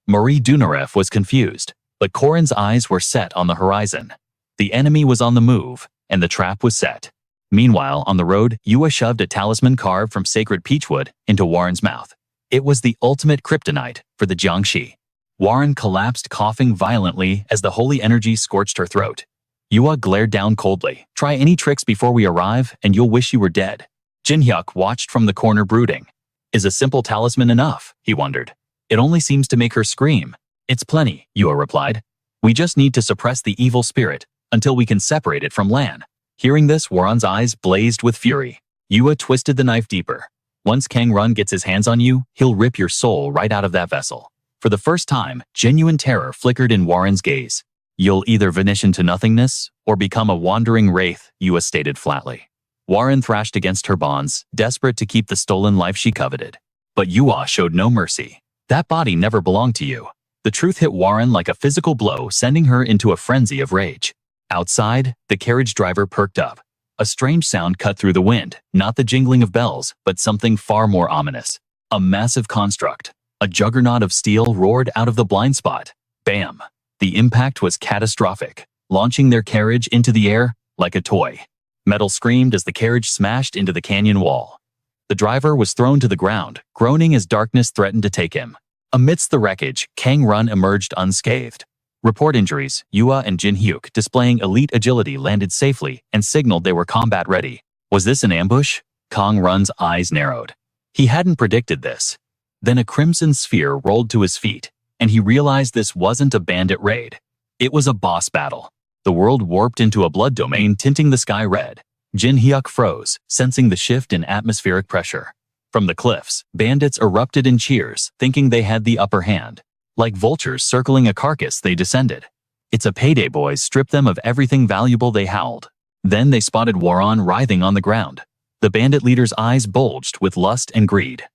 Marie Dunaref was confused, but Corin's eyes were set on the horizon. The enemy was on the move, and the trap was set. Meanwhile, on the road, Yua shoved a talisman carved from sacred peachwood into Warren's mouth. It was the ultimate kryptonite for the Jiangshi. Warren collapsed, coughing violently as the holy energy scorched her throat. Yua glared down coldly. "Try any tricks before we arrive, and you'll wish you were dead." Jinhyuk watched from the corner, brooding. "Is a simple talisman enough?" he wondered. "It only seems to make her scream." "It's plenty," Yua replied. "We just need to suppress the evil spirit until we can separate it from Lan." Hearing this, Warren's eyes blazed with fury. Yua twisted the knife deeper. "Once Kang Run gets his hands on you, he'll rip your soul right out of that vessel." For the first time, genuine terror flickered in Warren's gaze. "You'll either vanish into nothingness or become a wandering wraith," Yua stated flatly. Warren thrashed against her bonds, desperate to keep the stolen life she coveted. But Yua showed no mercy. "That body never belonged to you." The truth hit Warren like a physical blow, sending her into a frenzy of rage. Outside, the carriage driver perked up. A strange sound cut through the wind, not the jingling of bells, but something far more ominous. A massive construct, a juggernaut of steel, roared out of the blind spot. Bam! The impact was catastrophic, launching their carriage into the air like a toy. Metal screamed as the carriage smashed into the canyon wall. The driver was thrown to the ground, groaning as darkness threatened to take him. Amidst the wreckage, Kang Run emerged unscathed. Report injuries. Yua and Jin Hyuk, displaying elite agility, landed safely and signaled they were combat ready. Was this an ambush? Kang Run's eyes narrowed. He hadn't predicted this. Then a crimson sphere rolled to his feet, and he realized this wasn't a bandit raid. It was a boss battle. The world warped into a blood domain, tinting the sky red. Jin Hyuk froze, sensing the shift in atmospheric pressure. From the cliffs, bandits erupted in cheers, thinking they had the upper hand. Like vultures circling a carcass, they descended. "It's a payday, boys," stripped them of everything valuable, they howled. Then they spotted Waron writhing on the ground. The bandit leader's eyes bulged with lust and greed.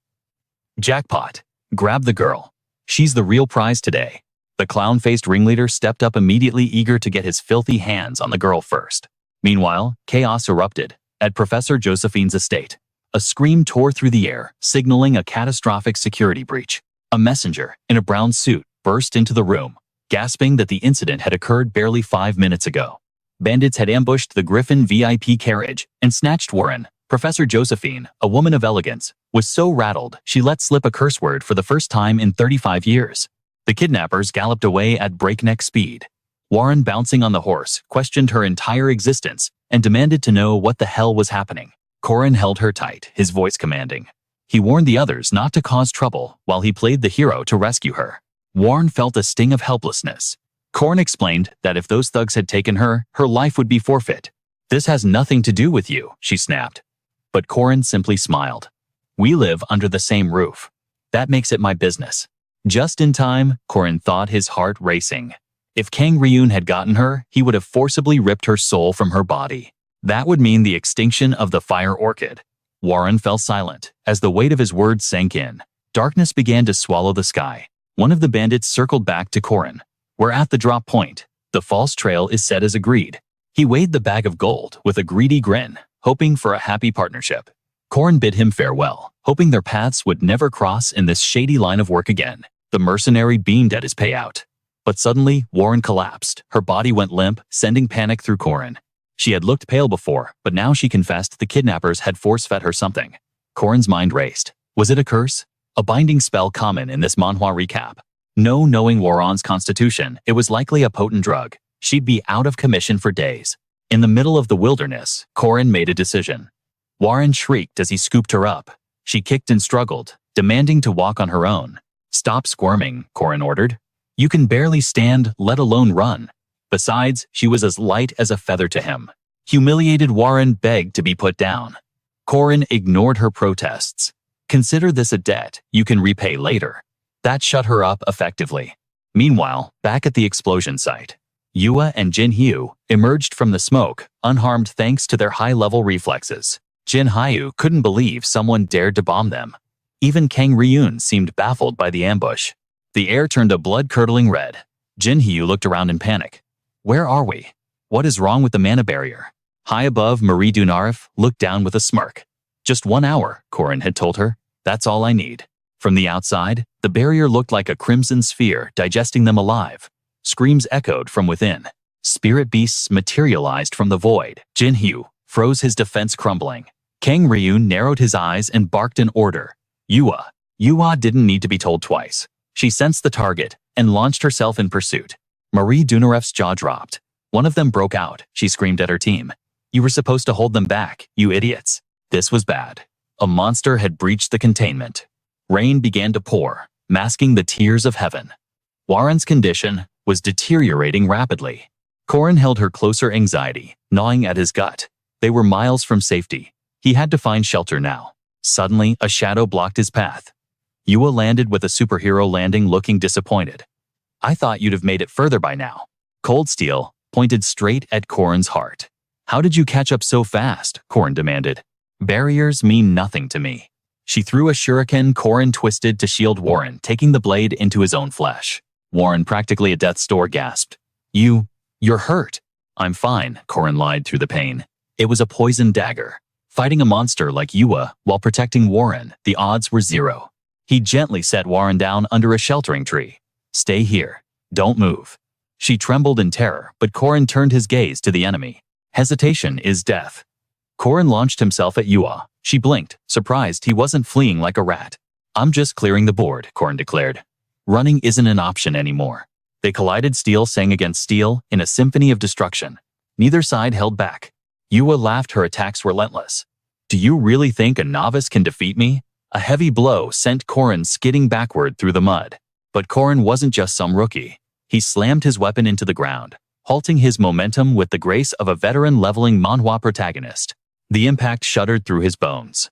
"Jackpot. Grab the girl. She's the real prize today." The clown-faced ringleader stepped up immediately, eager to get his filthy hands on the girl first. Meanwhile, chaos erupted at Professor Josephine's estate. A scream tore through the air, signaling a catastrophic security breach. A messenger, in a brown suit, burst into the room, gasping that the incident had occurred barely 5 minutes ago. Bandits had ambushed the Griffin VIP carriage and snatched Warren. Professor Josephine, a woman of elegance, was so rattled she let slip a curse word for the first time in 35 years. The kidnappers galloped away at breakneck speed. Warren, bouncing on the horse, questioned her entire existence and demanded to know what the hell was happening. Corin held her tight, his voice commanding. He warned the others not to cause trouble while he played the hero to rescue her. Warren felt a sting of helplessness. Corin explained that if those thugs had taken her, her life would be forfeit. "This has nothing to do with you," she snapped. But Corin simply smiled. "We live under the same roof. That makes it my business." Just in time, Corin thought, his heart racing. If Kang Ryun had gotten her, he would have forcibly ripped her soul from her body. That would mean the extinction of the fire orchid. Warren fell silent as the weight of his words sank in. Darkness began to swallow the sky. One of the bandits circled back to Corin. "We're at the drop point. The false trail is set as agreed." He weighed the bag of gold with a greedy grin, hoping for a happy partnership. Corin bid him farewell, hoping their paths would never cross in this shady line of work again. The mercenary beamed at his payout. But suddenly, Warren collapsed. Her body went limp, sending panic through Corin. She had looked pale before, but now she confessed the kidnappers had force-fed her something. Corin's mind raced. Was it a curse? A binding spell common in this Manhwa recap. No, knowing Warren's constitution, it was likely a potent drug. She'd be out of commission for days. In the middle of the wilderness, Corin made a decision. Warren shrieked as he scooped her up. She kicked and struggled, demanding to walk on her own. "Stop squirming," Corin ordered. "You can barely stand, let alone run." Besides, she was as light as a feather to him. Humiliated, Warren begged to be put down. Corin ignored her protests. "Consider this a debt you can repay later." That shut her up effectively. Meanwhile, back at the explosion site, Yua and Jin Hyu emerged from the smoke, unharmed thanks to their high-level reflexes. Jin Hyu couldn't believe someone dared to bomb them. Even Kang Ryun seemed baffled by the ambush. The air turned a blood-curdling red. Jin Hyu looked around in panic. "Where are we? What is wrong with the mana barrier?" High above, Marie Dunarif looked down with a smirk. "Just 1 hour," Corin had told her. "That's all I need." From the outside, the barrier looked like a crimson sphere digesting them alive. Screams echoed from within. Spirit beasts materialized from the void. Jin Hyu froze, his defense crumbling. Kang Ryun narrowed his eyes and barked an order. Yua didn't need to be told twice. She sensed the target and launched herself in pursuit. Marie Dunaref's jaw dropped. One of them broke out. She screamed at her team. "You were supposed to hold them back, you idiots." This was bad. A monster had breached the containment. Rain began to pour, masking the tears of heaven. Warren's condition was deteriorating rapidly. Corin held her closer, anxiety gnawing at his gut. They were miles from safety. He had to find shelter now. Suddenly, a shadow blocked his path. Yua landed with a superhero landing, looking disappointed. "I thought you'd have made it further by now." Cold steel pointed straight at Corin's heart. "How did you catch up so fast?" Corin demanded. "Barriers mean nothing to me." She threw a shuriken. Corin twisted to shield Warren, taking the blade into his own flesh. Warren, practically at death's door, gasped. You're hurt." "I'm fine," Corin lied through the pain. "It was a poisoned dagger. Fighting a monster like Yua while protecting Warren, the odds were 0. He gently set Warren down under a sheltering tree. "Stay here. Don't move." She trembled in terror, but Corin turned his gaze to the enemy. Hesitation is death. Corin launched himself at Yua. She blinked, surprised he wasn't fleeing like a rat. I'm just clearing the board, Corin declared. Running isn't an option anymore. They collided, steel sang against steel in a symphony of destruction. Neither side held back. Yua laughed, her attacks relentless. Do you really think a novice can defeat me? A heavy blow sent Corin skidding backward through the mud. But Corin wasn't just some rookie. He slammed his weapon into the ground, halting his momentum with the grace of a veteran leveling Manhwa protagonist. The impact shuddered through his bones.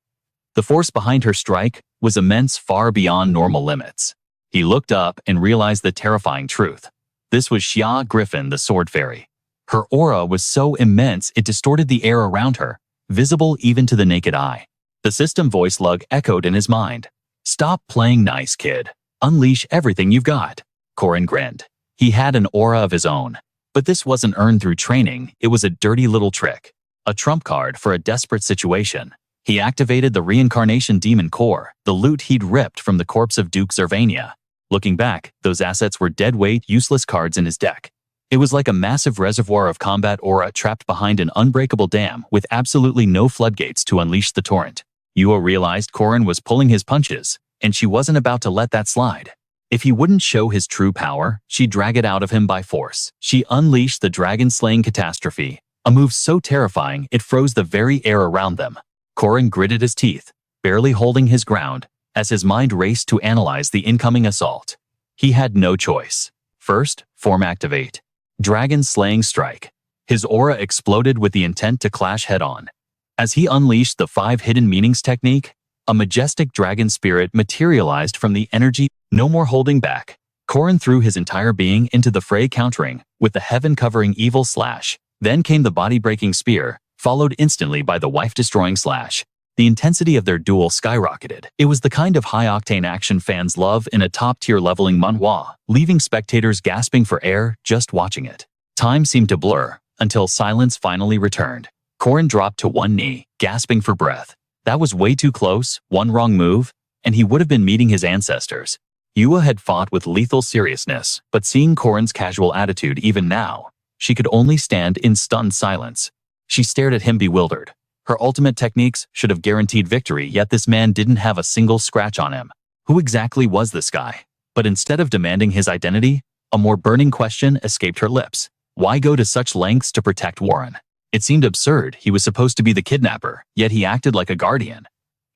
The force behind her strike was immense, far beyond normal limits. He looked up and realized the terrifying truth. This was Xia Griffin, the Sword Fairy. Her aura was so immense it distorted the air around her, visible even to the naked eye. The system voice lug echoed in his mind. Stop playing nice, kid. Unleash everything you've got. Corin grinned. He had an aura of his own. But this wasn't earned through training, it was a dirty little trick. A trump card for a desperate situation. He activated the Reincarnation demon core, the loot he'd ripped from the corpse of Duke Zervania. Looking back, those assets were dead-weight, useless cards in his deck. It was like a massive reservoir of combat aura trapped behind an unbreakable dam with absolutely no floodgates to unleash the torrent. Yua realized Corin was pulling his punches, and she wasn't about to let that slide. If he wouldn't show his true power, she'd drag it out of him by force. She unleashed the dragon-slaying catastrophe, a move so terrifying it froze the very air around them. Corin gritted his teeth, barely holding his ground, as his mind raced to analyze the incoming assault. He had no choice. First, form activate. Dragon-slaying strike. His aura exploded with the intent to clash head-on. As he unleashed the 5 hidden meanings technique, a majestic dragon spirit materialized from the energy. No more holding back. Corin threw his entire being into the fray, countering with the heaven-covering evil slash. Then came the body-breaking spear, followed instantly by the wife-destroying slash. The intensity of their duel skyrocketed. It was the kind of high-octane action fans love in a top-tier leveling manhwa, leaving spectators gasping for air just watching it. Time seemed to blur, until silence finally returned. Corin dropped to one knee, gasping for breath. That was way too close, one wrong move, and he would have been meeting his ancestors. Yua had fought with lethal seriousness, but seeing Corin's casual attitude even now, she could only stand in stunned silence. She stared at him bewildered. Her ultimate techniques should have guaranteed victory, yet this man didn't have a single scratch on him. Who exactly was this guy? But instead of demanding his identity, a more burning question escaped her lips. Why go to such lengths to protect Warren? It seemed absurd. He was supposed to be the kidnapper, yet he acted like a guardian.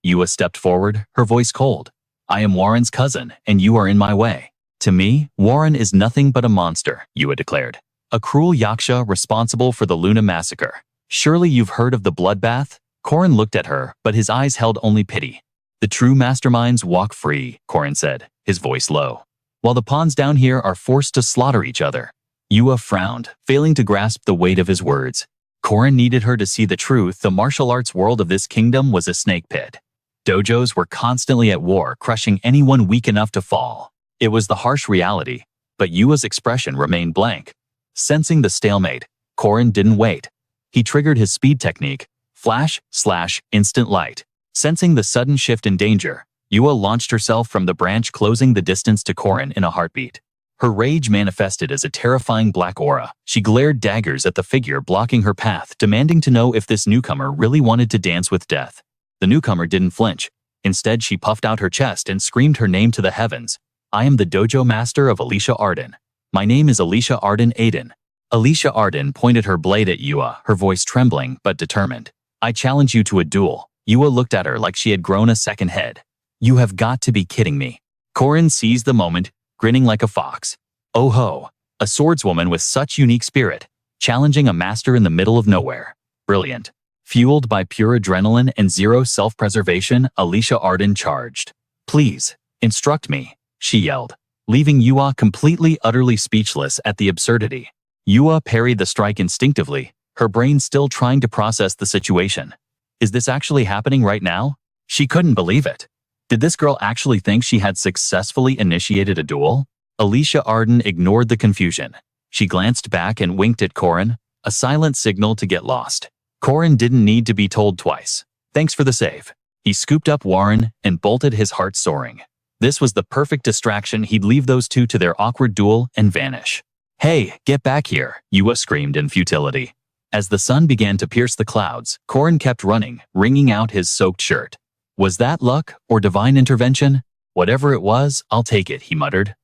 Yua stepped forward, her voice cold. I am Warren's cousin, and you are in my way. To me, Warren is nothing but a monster, Yua declared. A cruel yaksha responsible for the Luna massacre. Surely you've heard of the bloodbath? Corin looked at her, but his eyes held only pity. The true masterminds walk free, Corin said, his voice low. While the pawns down here are forced to slaughter each other. Yua frowned, failing to grasp the weight of his words. Corin needed her to see the truth. The martial arts world of this kingdom was a snake pit. Dojos were constantly at war, crushing anyone weak enough to fall. It was the harsh reality, but Yua's expression remained blank. Sensing the stalemate, Corin didn't wait. He triggered his speed technique, flash, slash, instant light. Sensing the sudden shift in danger, Yua launched herself from the branch, closing the distance to Corin in a heartbeat. Her rage manifested as a terrifying black aura. She glared daggers at the figure blocking her path, demanding to know if this newcomer really wanted to dance with death. The newcomer didn't flinch. Instead, she puffed out her chest and screamed her name to the heavens. I am the dojo master of Alicia Arden. My name is Alicia Arden Aiden. Alicia Arden pointed her blade at Yua, her voice trembling but determined. I challenge you to a duel. Yua looked at her like she had grown a second head. You have got to be kidding me. Corin seized the moment, grinning like a fox. Oh ho, a swordswoman with such unique spirit, challenging a master in the middle of nowhere. Brilliant. Fueled by pure adrenaline and zero self-preservation, Alicia Arden charged. Please, instruct me, she yelled, leaving Yua completely, utterly speechless at the absurdity. Yua parried the strike instinctively, her brain still trying to process the situation. Is this actually happening right now? She couldn't believe it. Did this girl actually think she had successfully initiated a duel? Alicia Arden ignored the confusion. She glanced back and winked at Corin, a silent signal to get lost. Corin didn't need to be told twice. Thanks for the save. He scooped up Warren and bolted, his heart soaring. This was the perfect distraction. He'd leave those two to their awkward duel and vanish. "Hey, get back here," Yua screamed in futility. As the sun began to pierce the clouds, Corin kept running, wringing out his soaked shirt. Was that luck or divine intervention? Whatever it was, I'll take it, he muttered.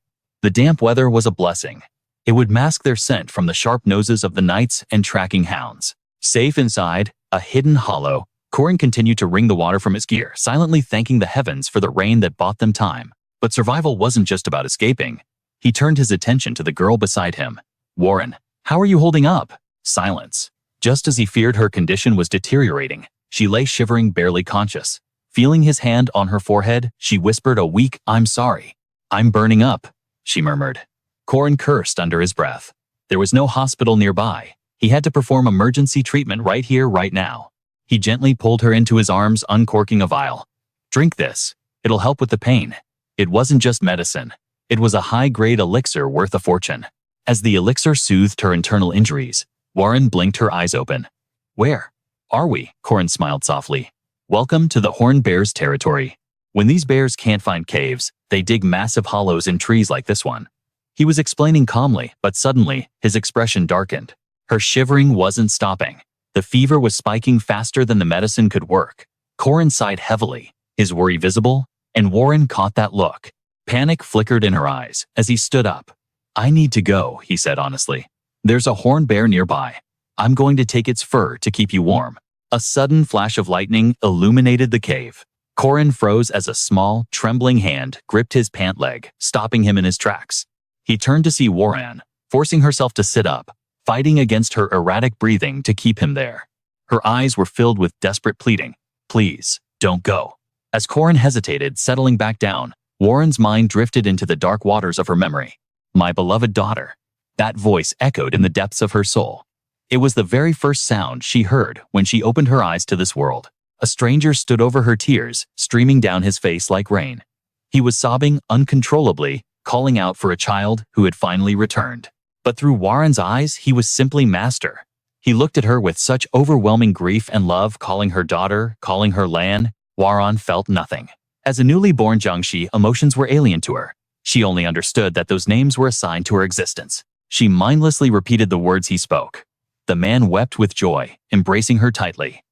The damp weather was a blessing. It would mask their scent from the sharp noses of the knights and tracking hounds. Safe inside, a hidden hollow, Corin continued to wring the water from his gear, silently thanking the heavens for the rain that bought them time. But survival wasn't just about escaping. He turned his attention to the girl beside him. "Warren, how are you holding up?" Silence. Just as he feared her condition was deteriorating, she lay shivering, barely conscious. Feeling his hand on her forehead, she whispered a weak, "I'm sorry." "I'm burning up," she murmured. Corin cursed under his breath. There was no hospital nearby. He had to perform emergency treatment right here, right now. He gently pulled her into his arms, uncorking a vial. "Drink this. It'll help with the pain." It wasn't just medicine. It was a high-grade elixir worth a fortune. As the elixir soothed her internal injuries, Warren blinked, her eyes open. "Where are we?" Corin smiled softly. "Welcome to the Horned Bear's territory. When these bears can't find caves, they dig massive hollows in trees like this one." He was explaining calmly, but suddenly, his expression darkened. Her shivering wasn't stopping. The fever was spiking faster than the medicine could work. Corin sighed heavily, his worry visible, and Warren caught that look. Panic flickered in her eyes as he stood up. "I need to go," he said honestly. "There's a horned bear nearby. I'm going to take its fur to keep you warm." A sudden flash of lightning illuminated the cave. Corin froze as a small, trembling hand gripped his pant leg, stopping him in his tracks. He turned to see Warren, forcing herself to sit up, fighting against her erratic breathing to keep him there. Her eyes were filled with desperate pleading. "Please, don't go." As Corin hesitated, settling back down, Warren's mind drifted into the dark waters of her memory. "My beloved daughter." That voice echoed in the depths of her soul. It was the very first sound she heard when she opened her eyes to this world. A stranger stood over her, tears streaming down his face like rain. He was sobbing uncontrollably, calling out for a child who had finally returned. But through Warren's eyes, he was simply master. He looked at her with such overwhelming grief and love, calling her daughter, calling her Lan. Warren felt nothing. As a newly born Jiangxi, emotions were alien to her. She only understood that those names were assigned to her existence. She mindlessly repeated the words he spoke. The man wept with joy, embracing her tightly.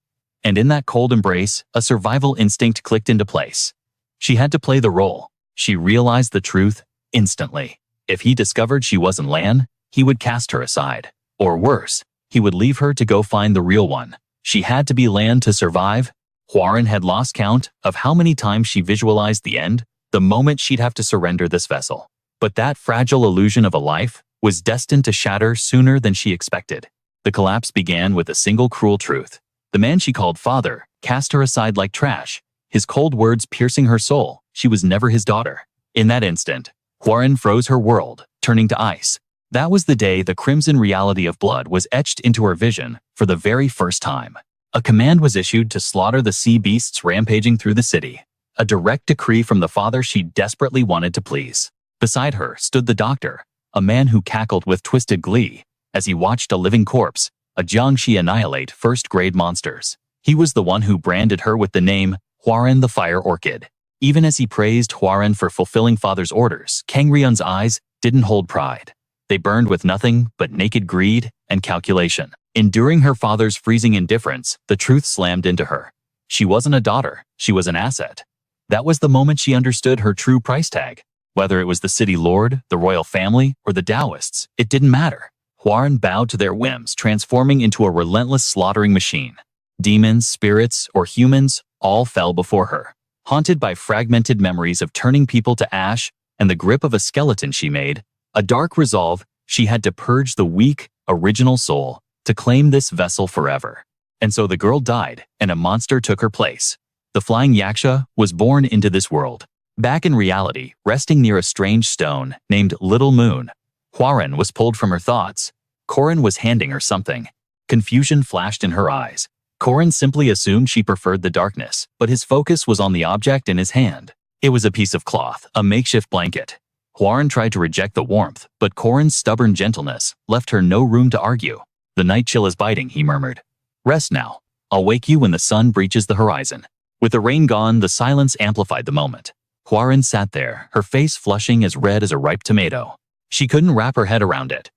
And in that cold embrace, a survival instinct clicked into place. She had to play the role. She realized the truth instantly. If he discovered she wasn't Lan, he would cast her aside. Or worse, he would leave her to go find the real one. She had to be Lan to survive. Warren had lost count of how many times she visualized the end, the moment she'd have to surrender this vessel. But that fragile illusion of a life was destined to shatter sooner than she expected. The collapse began with a single cruel truth. The man she called father cast her aside like trash, his cold words piercing her soul. She was never his daughter. In that instant, Warren froze her world, turning to ice. That was the day the crimson reality of blood was etched into her vision for the very first time. A command was issued to slaughter the sea beasts rampaging through the city. A direct decree from the father she desperately wanted to please. Beside her stood the doctor, a man who cackled with twisted glee as he watched a living corpse, a Jiangxi, annihilate first-grade monsters. He was the one who branded her with the name Huaren the Fire Orchid. Even as he praised Huaren for fulfilling father's orders, Kang Ryun's eyes didn't hold pride. They burned with nothing but naked greed and calculation. Enduring her father's freezing indifference, the truth slammed into her. She wasn't a daughter, she was an asset. That was the moment she understood her true price tag. Whether it was the city lord, the royal family, or the Taoists, it didn't matter. Huaren bowed to their whims, transforming into a relentless slaughtering machine. Demons, spirits, or humans all fell before her. Haunted by fragmented memories of turning people to ash and the grip of a skeleton she made, a dark resolve, she had to purge the weak, original soul to claim this vessel forever. And so the girl died, and a monster took her place. The flying yaksha was born into this world. Back in reality, resting near a strange stone named Little Moon, Huaren was pulled from her thoughts. Corin was handing her something. Confusion flashed in her eyes. Corin simply assumed she preferred the darkness, but his focus was on the object in his hand. It was a piece of cloth, a makeshift blanket. Huaren tried to reject the warmth, but Corin's stubborn gentleness left her no room to argue. "The night chill is biting," he murmured. "Rest now. I'll wake you when the sun breaches the horizon." With the rain gone, the silence amplified the moment. Huaren sat there, her face flushing as red as a ripe tomato. She couldn't wrap her head around it.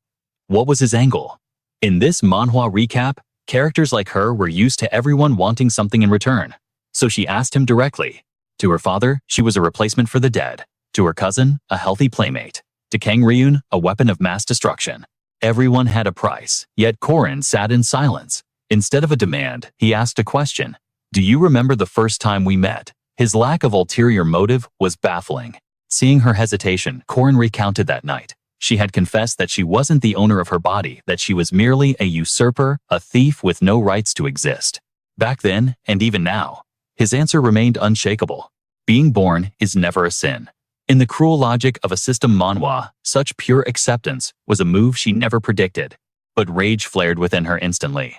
What was his angle? In this manhwa recap, characters like her were used to everyone wanting something in return. So she asked him directly. To her father, she was a replacement for the dead. To her cousin, a healthy playmate. To Kang Ryun, a weapon of mass destruction. Everyone had a price, yet Corin sat in silence. Instead of a demand, he asked a question. Do you remember the first time we met? His lack of ulterior motive was baffling. Seeing her hesitation, Corin recounted that night. She had confessed that she wasn't the owner of her body, that she was merely a usurper, a thief with no rights to exist. Back then, and even now, his answer remained unshakable. Being born is never a sin. In the cruel logic of a system manhwa, such pure acceptance was a move she never predicted. But rage flared within her instantly.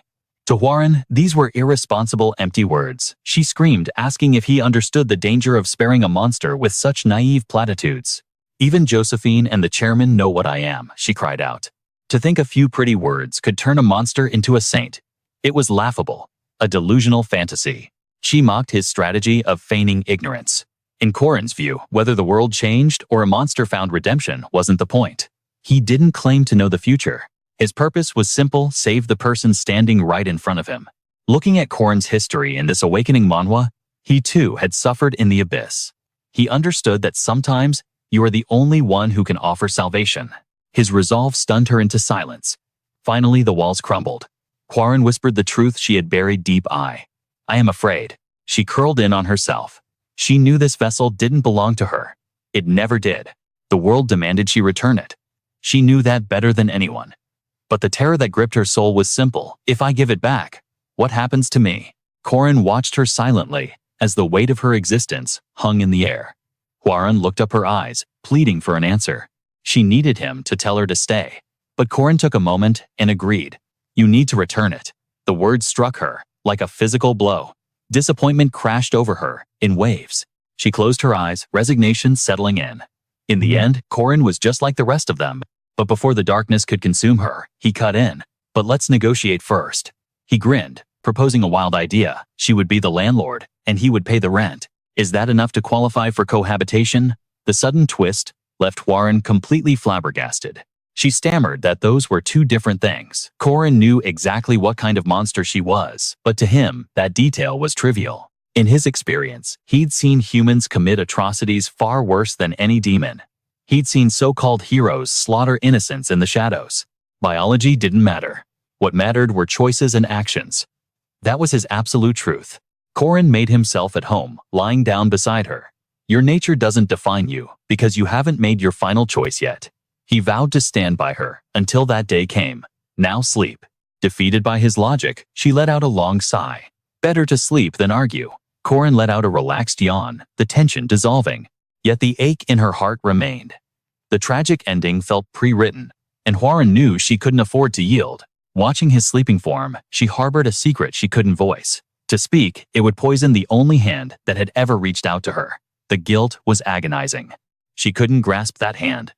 To Warren, these were irresponsible, empty words. She screamed, asking if he understood the danger of sparing a monster with such naive platitudes. Even Josephine and the chairman know what I am, she cried out. To think a few pretty words could turn a monster into a saint. It was laughable, a delusional fantasy. She mocked his strategy of feigning ignorance. In Corin's view, whether the world changed or a monster found redemption wasn't the point. He didn't claim to know the future. His purpose was simple: save the person standing right in front of him. Looking at Corin's history in this awakening manhwa, he too had suffered in the abyss. He understood that sometimes you are the only one who can offer salvation. His resolve stunned her into silence. Finally, the walls crumbled. Corin whispered the truth she had buried deep. I am afraid. She curled in on herself. She knew this vessel didn't belong to her. It never did. The world demanded she return it. She knew that better than anyone. But the terror that gripped her soul was simple. If I give it back, what happens to me? Corin watched her silently as the weight of her existence hung in the air. Corin looked up, her eyes pleading for an answer. She needed him to tell her to stay. But Corin took a moment and agreed. You need to return it. The words struck her like a physical blow. Disappointment crashed over her in waves. She closed her eyes, resignation settling in. In the end, Corin was just like the rest of them. But before the darkness could consume her, he cut in. But let's negotiate first. He grinned, proposing a wild idea. She would be the landlord, and he would pay the rent. Is that enough to qualify for cohabitation? The sudden twist left Warren completely flabbergasted. She stammered that those were two different things. Corin knew exactly what kind of monster she was, but to him, that detail was trivial. In his experience, he'd seen humans commit atrocities far worse than any demon. He'd seen so-called heroes slaughter innocents in the shadows. Biology didn't matter. What mattered were choices and actions. That was his absolute truth. Corin made himself at home, lying down beside her. Your nature doesn't define you, because you haven't made your final choice yet. He vowed to stand by her until that day came. Now sleep. Defeated by his logic, she let out a long sigh. Better to sleep than argue. Corin let out a relaxed yawn, the tension dissolving. Yet the ache in her heart remained. The tragic ending felt pre-written, and Warren knew she couldn't afford to yield. Watching his sleeping form, she harbored a secret she couldn't voice. To speak, it would poison the only hand that had ever reached out to her. The guilt was agonizing. She couldn't grasp that hand.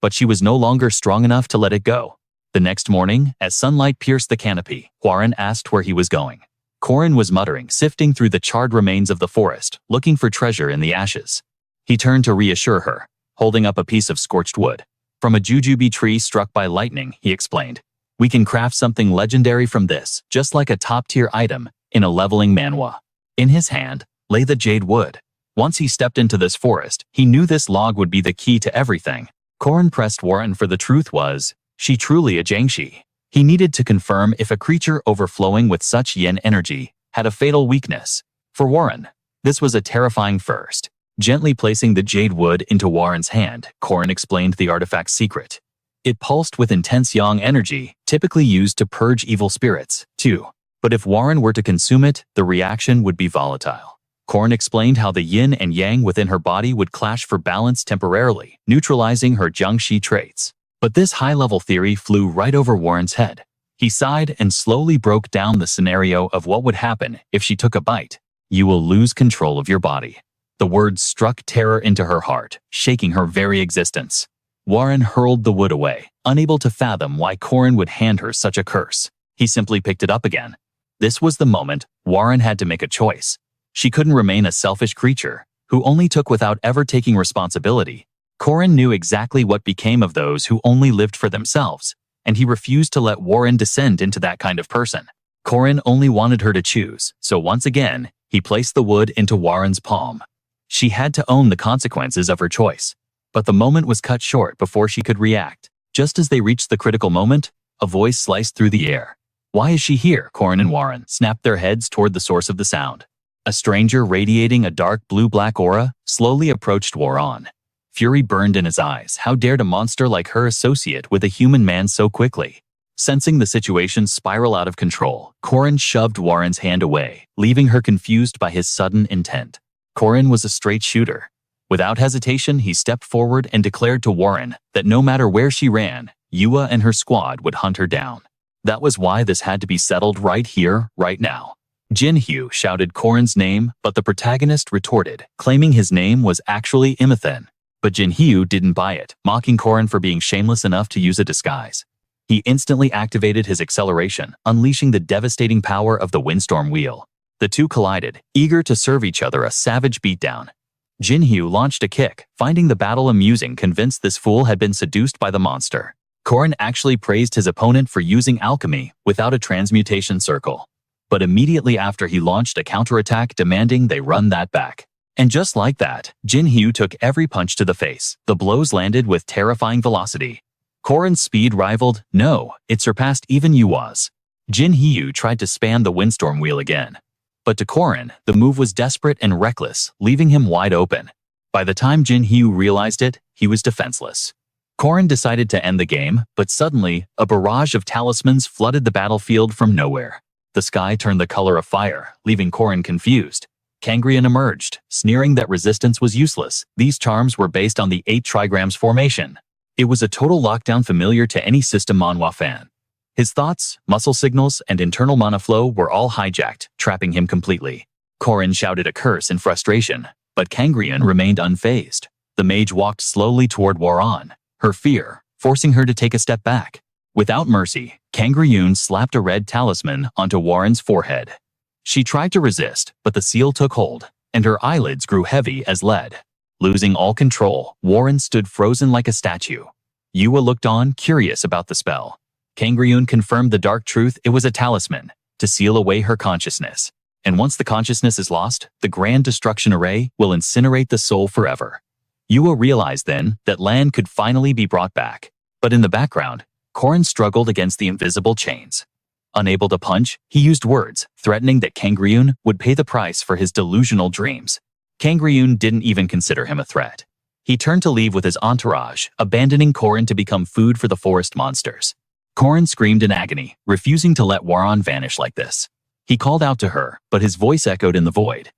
But she was no longer strong enough to let it go. The next morning, as sunlight pierced the canopy, Warren asked where he was going. Corin was muttering, sifting through the charred remains of the forest, looking for treasure in the ashes. He turned to reassure her, holding up a piece of scorched wood. From a jujube tree struck by lightning, he explained. We can craft something legendary from this, just like a top-tier item in a leveling manhwa. In his hand lay the jade wood. Once he stepped into this forest, he knew this log would be the key to everything. Corin pressed Warren for the truth. Was she truly a Jiangshi? He needed to confirm if a creature overflowing with such yin energy had a fatal weakness. For Warren, this was a terrifying first. Gently placing the jade wood into Warren's hand, Corin explained the artifact's secret. It pulsed with intense yang energy, typically used to purge evil spirits, too. But if Warren were to consume it, the reaction would be volatile. Corin explained how the yin and yang within her body would clash for balance temporarily, neutralizing her Jiangshi traits. But this high-level theory flew right over Warren's head. He sighed and slowly broke down the scenario of what would happen if she took a bite. You will lose control of your body. The words struck terror into her heart, shaking her very existence. Warren hurled the wood away, unable to fathom why Corin would hand her such a curse. He simply picked it up again. This was the moment Warren had to make a choice. She couldn't remain a selfish creature who only took without ever taking responsibility. Corin knew exactly what became of those who only lived for themselves. and he refused to let Warren descend into that kind of person. Corin only wanted her to choose, so once again, he placed the wood into Warren's palm. She had to own the consequences of her choice. But the moment was cut short before she could react. Just as they reached the critical moment, a voice sliced through the air. "Why is she here?" Corin and Warren snapped their heads toward the source of the sound. A stranger radiating a dark blue-black aura slowly approached Warren. Fury burned in his eyes. How dared a monster like her associate with a human man so quickly? Sensing the situation spiral out of control, Corin shoved Warren's hand away, leaving her confused by his sudden intent. Corin was a straight shooter. Without hesitation, he stepped forward and declared to Warren that no matter where she ran, Yua and her squad would hunt her down. That was why this had to be settled right here, right now. Jinhyu shouted Corin's name, but the protagonist retorted, claiming his name was actually Imathen. But Jinhyu didn't buy it, mocking Corin for being shameless enough to use a disguise. He instantly activated his acceleration, unleashing the devastating power of the windstorm wheel. The two collided, eager to serve each other a savage beatdown. Jinhyu launched a kick, finding the battle amusing, convinced this fool had been seduced by the monster. Corin actually praised his opponent for using alchemy without a transmutation circle. But immediately after he launched a counterattack demanding they run that back. And just like that, Jinhyu took every punch to the face. The blows landed with terrifying velocity. Corin's speed rivaled, no, it surpassed even Yua's. Jinhyu tried to span the windstorm wheel again. But to Corin, the move was desperate and reckless, leaving him wide open. By the time Jinhyu realized it, he was defenseless. Corin decided to end the game, but suddenly, a barrage of talismans flooded the battlefield from nowhere. The sky turned the color of fire, leaving Corin confused. Kangrian emerged, sneering that resistance was useless. These charms were based on the 8 trigrams formation. It was a total lockdown familiar to any system Manhwa fan. His thoughts, muscle signals, and internal mana flow were all hijacked, trapping him completely. Corin shouted a curse in frustration, but Kangrian remained unfazed. The mage walked slowly toward Warren, her fear forcing her to take a step back. Without mercy, Kangrian slapped a red talisman onto Warren's forehead. She tried to resist, but the seal took hold, and her eyelids grew heavy as lead. Losing all control, Warren stood frozen like a statue. Yua looked on, curious about the spell. Kangrian confirmed the dark truth: it was a talisman, to seal away her consciousness. And once the consciousness is lost, the Grand Destruction Array will incinerate the soul forever. Yua realized then that Lan could finally be brought back. But in the background, Corin struggled against the invisible chains. Unable to punch, he used words, threatening that Kangrian would pay the price for his delusional dreams. Kangrian didn't even consider him a threat. He turned to leave with his entourage, abandoning Corin to become food for the forest monsters. Corin screamed in agony, refusing to let Warren vanish like this. He called out to her, but his voice echoed in the void.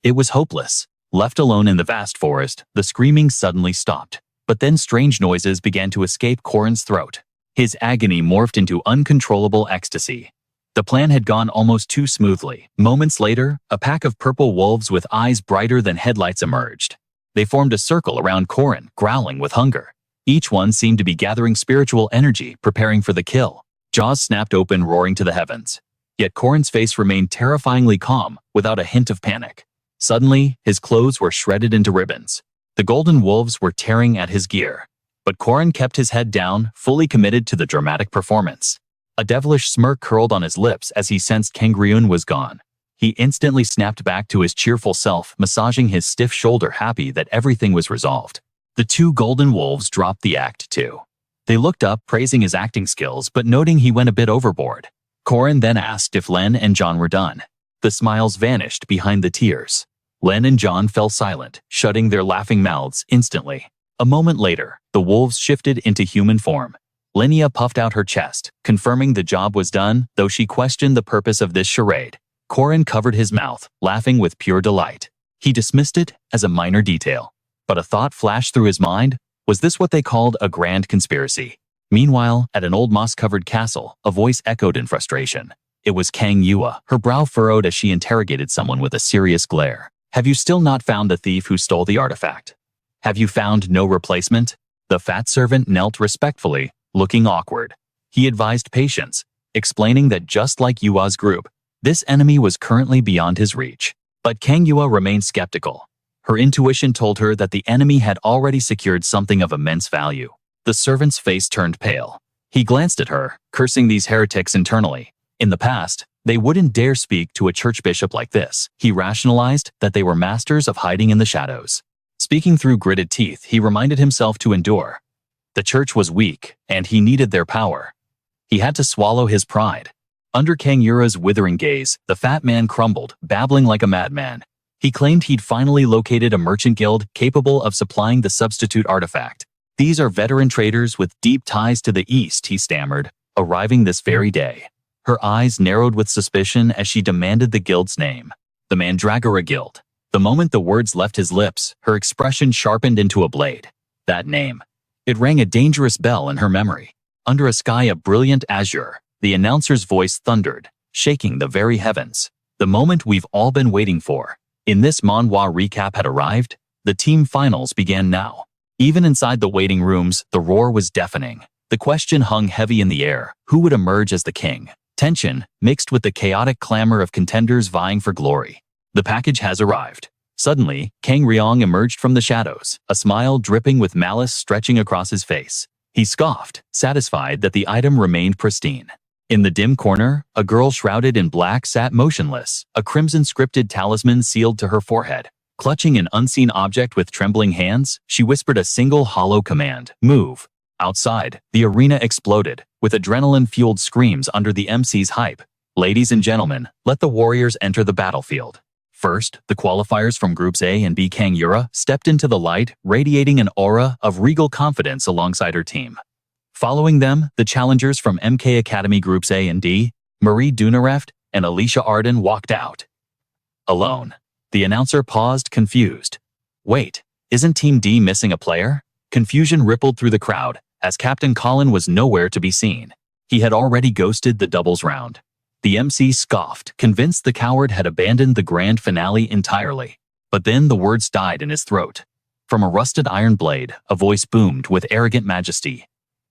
It was hopeless. Left alone in the vast forest, the screaming suddenly stopped. But then strange noises began to escape Corin's throat. His agony morphed into uncontrollable ecstasy. The plan had gone almost too smoothly. Moments later, a pack of purple wolves with eyes brighter than headlights emerged. They formed a circle around Corin, growling with hunger. Each one seemed to be gathering spiritual energy, preparing for the kill. Jaws snapped open, roaring to the heavens. Yet Corin's face remained terrifyingly calm, without a hint of panic. Suddenly, his clothes were shredded into ribbons. The golden wolves were tearing at his gear. But Corin kept his head down, fully committed to the dramatic performance. A devilish smirk curled on his lips as he sensed Kangrian was gone. He instantly snapped back to his cheerful self, massaging his stiff shoulder, happy that everything was resolved. The two golden wolves dropped the act too. They looked up, praising his acting skills, but noting he went a bit overboard. Corin then asked if Len and John were done. The smiles vanished behind the tears. Len and John fell silent, shutting their laughing mouths instantly. A moment later, the wolves shifted into human form. Linnea puffed out her chest, confirming the job was done, though she questioned the purpose of this charade. Corin covered his mouth, laughing with pure delight. He dismissed it as a minor detail. But a thought flashed through his mind. Was this what they called a grand conspiracy? Meanwhile, at an old moss-covered castle, a voice echoed in frustration. It was Kang Yua, her brow furrowed as she interrogated someone with a serious glare. Have you still not found the thief who stole the artifact? Have you found no replacement? The fat servant knelt respectfully, looking awkward. He advised patience, explaining that just like Yua's group, this enemy was currently beyond his reach. But Kang Yua remained skeptical. Her intuition told her that the enemy had already secured something of immense value. The servant's face turned pale. He glanced at her, cursing these heretics internally. In the past, they wouldn't dare speak to a church bishop like this. He rationalized that they were masters of hiding in the shadows. Speaking through gritted teeth, he reminded himself to endure. The church was weak, and he needed their power. He had to swallow his pride. Under Kang Yura's withering gaze, the fat man crumbled, babbling like a madman. He claimed he'd finally located a merchant guild capable of supplying the substitute artifact. These are veteran traders with deep ties to the East, he stammered, arriving this very day. Her eyes narrowed with suspicion as she demanded the guild's name. The Mandragora Guild. The moment the words left his lips, her expression sharpened into a blade. That name. It rang a dangerous bell in her memory. Under a sky of brilliant azure, the announcer's voice thundered, shaking the very heavens. The moment we've all been waiting for. In this Manhwa recap had arrived. The team finals began now. Even inside the waiting rooms, the roar was deafening. The question hung heavy in the air. Who would emerge as the king? Tension, mixed with the chaotic clamor of contenders vying for glory. The package has arrived. Suddenly, Kang Ryong emerged from the shadows, a smile dripping with malice stretching across his face. He scoffed, satisfied that the item remained pristine. In the dim corner, a girl shrouded in black sat motionless, a crimson-scripted talisman sealed to her forehead. Clutching an unseen object with trembling hands, she whispered a single hollow command, "Move." Outside, the arena exploded, with adrenaline-fueled screams under the MC's hype. Ladies and gentlemen, let the warriors enter the battlefield. First, the qualifiers from Groups A and B. Kang Yura stepped into the light, radiating an aura of regal confidence alongside her team. Following them, the challengers from MK Academy Groups A and D, Marie Dunareft and Alicia Arden walked out. Alone. The announcer paused, confused. Wait, isn't Team D missing a player? Confusion rippled through the crowd, as Captain Colin was nowhere to be seen. He had already ghosted the doubles round. The MC scoffed, convinced the coward had abandoned the grand finale entirely. But then the words died in his throat. From a rusted iron blade, a voice boomed with arrogant majesty.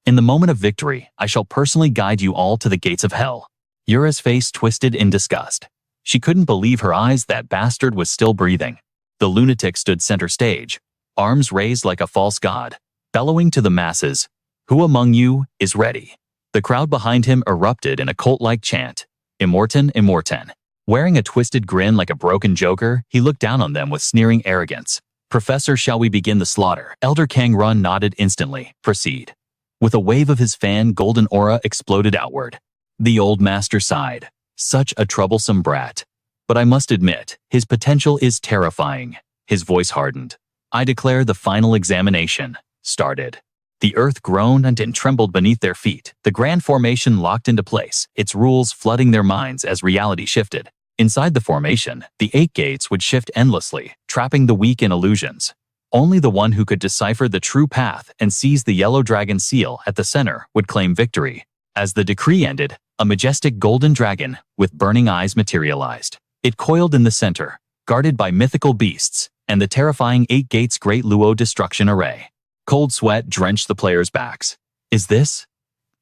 In the moment of victory, I shall personally guide you all to the gates of hell. Yura's face twisted in disgust. She couldn't believe her eyes. That bastard was still breathing. The lunatic stood center stage, arms raised like a false god, bellowing to the masses, "Who among you is ready?" The crowd behind him erupted in a cult-like chant, "Immortan, Immortan." Wearing a twisted grin like a broken joker, he looked down on them with sneering arrogance. "Professor, shall we begin the slaughter?" Elder Kang Run nodded instantly. "Proceed." With a wave of his fan, golden aura exploded outward. The old master sighed. Such a troublesome brat. But I must admit, his potential is terrifying. His voice hardened. "I declare the final examination." Started. The earth groaned and trembled beneath their feet. The grand formation locked into place, its rules flooding their minds as reality shifted. Inside the formation, the 8 gates would shift endlessly, trapping the weak in illusions. Only the one who could decipher the true path and seize the yellow dragon seal at the center would claim victory. As the decree ended, a majestic golden dragon with burning eyes materialized. It coiled in the center, guarded by mythical beasts and the terrifying 8 gates Great Luo destruction array. Cold sweat drenched the players' backs. Is this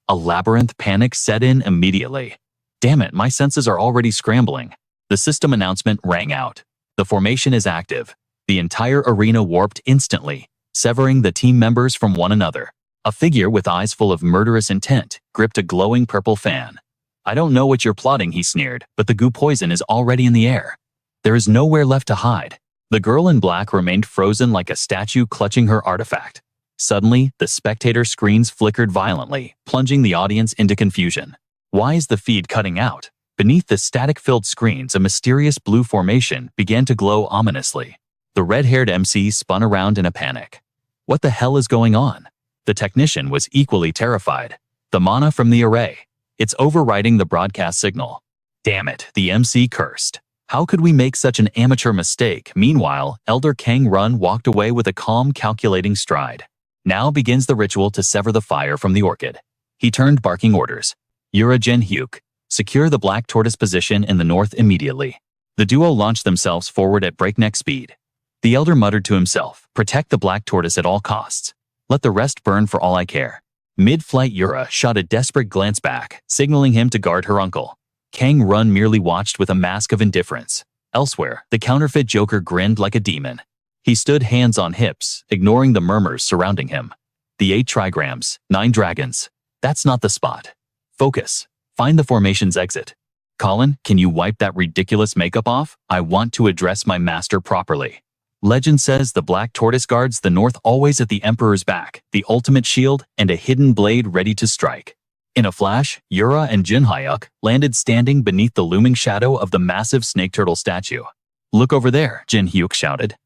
a labyrinth? Panic set in immediately. Damn it, my senses are already scrambling. The system announcement rang out. The formation is active. The entire arena warped instantly, severing the team members from one another. A figure with eyes full of murderous intent gripped a glowing purple fan. "I don't know what you're plotting," he sneered, "but the goo poison is already in the air. There is nowhere left to hide." The girl in black remained frozen like a statue clutching her artifact. Suddenly, the spectator screens flickered violently, plunging the audience into confusion. Why is the feed cutting out? Beneath the static-filled screens, a mysterious blue formation began to glow ominously. The red-haired MC spun around in a panic. What the hell is going on? The technician was equally terrified. The mana from the array. It's overriding the broadcast signal. Damn it, the MC cursed. How could we make such an amateur mistake? Meanwhile, Elder Kang Run walked away with a calm, calculating stride. Now begins the ritual to sever the fire from the orchid. He turned, barking orders. Yura Jin Hyuk, secure the black tortoise position in the north immediately. The duo launched themselves forward at breakneck speed. The elder muttered to himself, protect the black tortoise at all costs. Let the rest burn for all I care. Mid-flight, Yura shot a desperate glance back, signaling him to guard her uncle. Kang Run merely watched with a mask of indifference. Elsewhere, the counterfeit Joker grinned like a demon. He stood hands on hips, ignoring the murmurs surrounding him. The 8 trigrams, 9 dragons. That's not the spot. Focus. Find the formation's exit. Colin, can you wipe that ridiculous makeup off? I want to address my master properly. Legend says the Black Tortoise guards the north, always at the Emperor's back, the ultimate shield, and a hidden blade ready to strike. In a flash, Yura and Jin Hyuk landed standing beneath the looming shadow of the massive snake turtle statue. Look over there, Jin Hyuk shouted.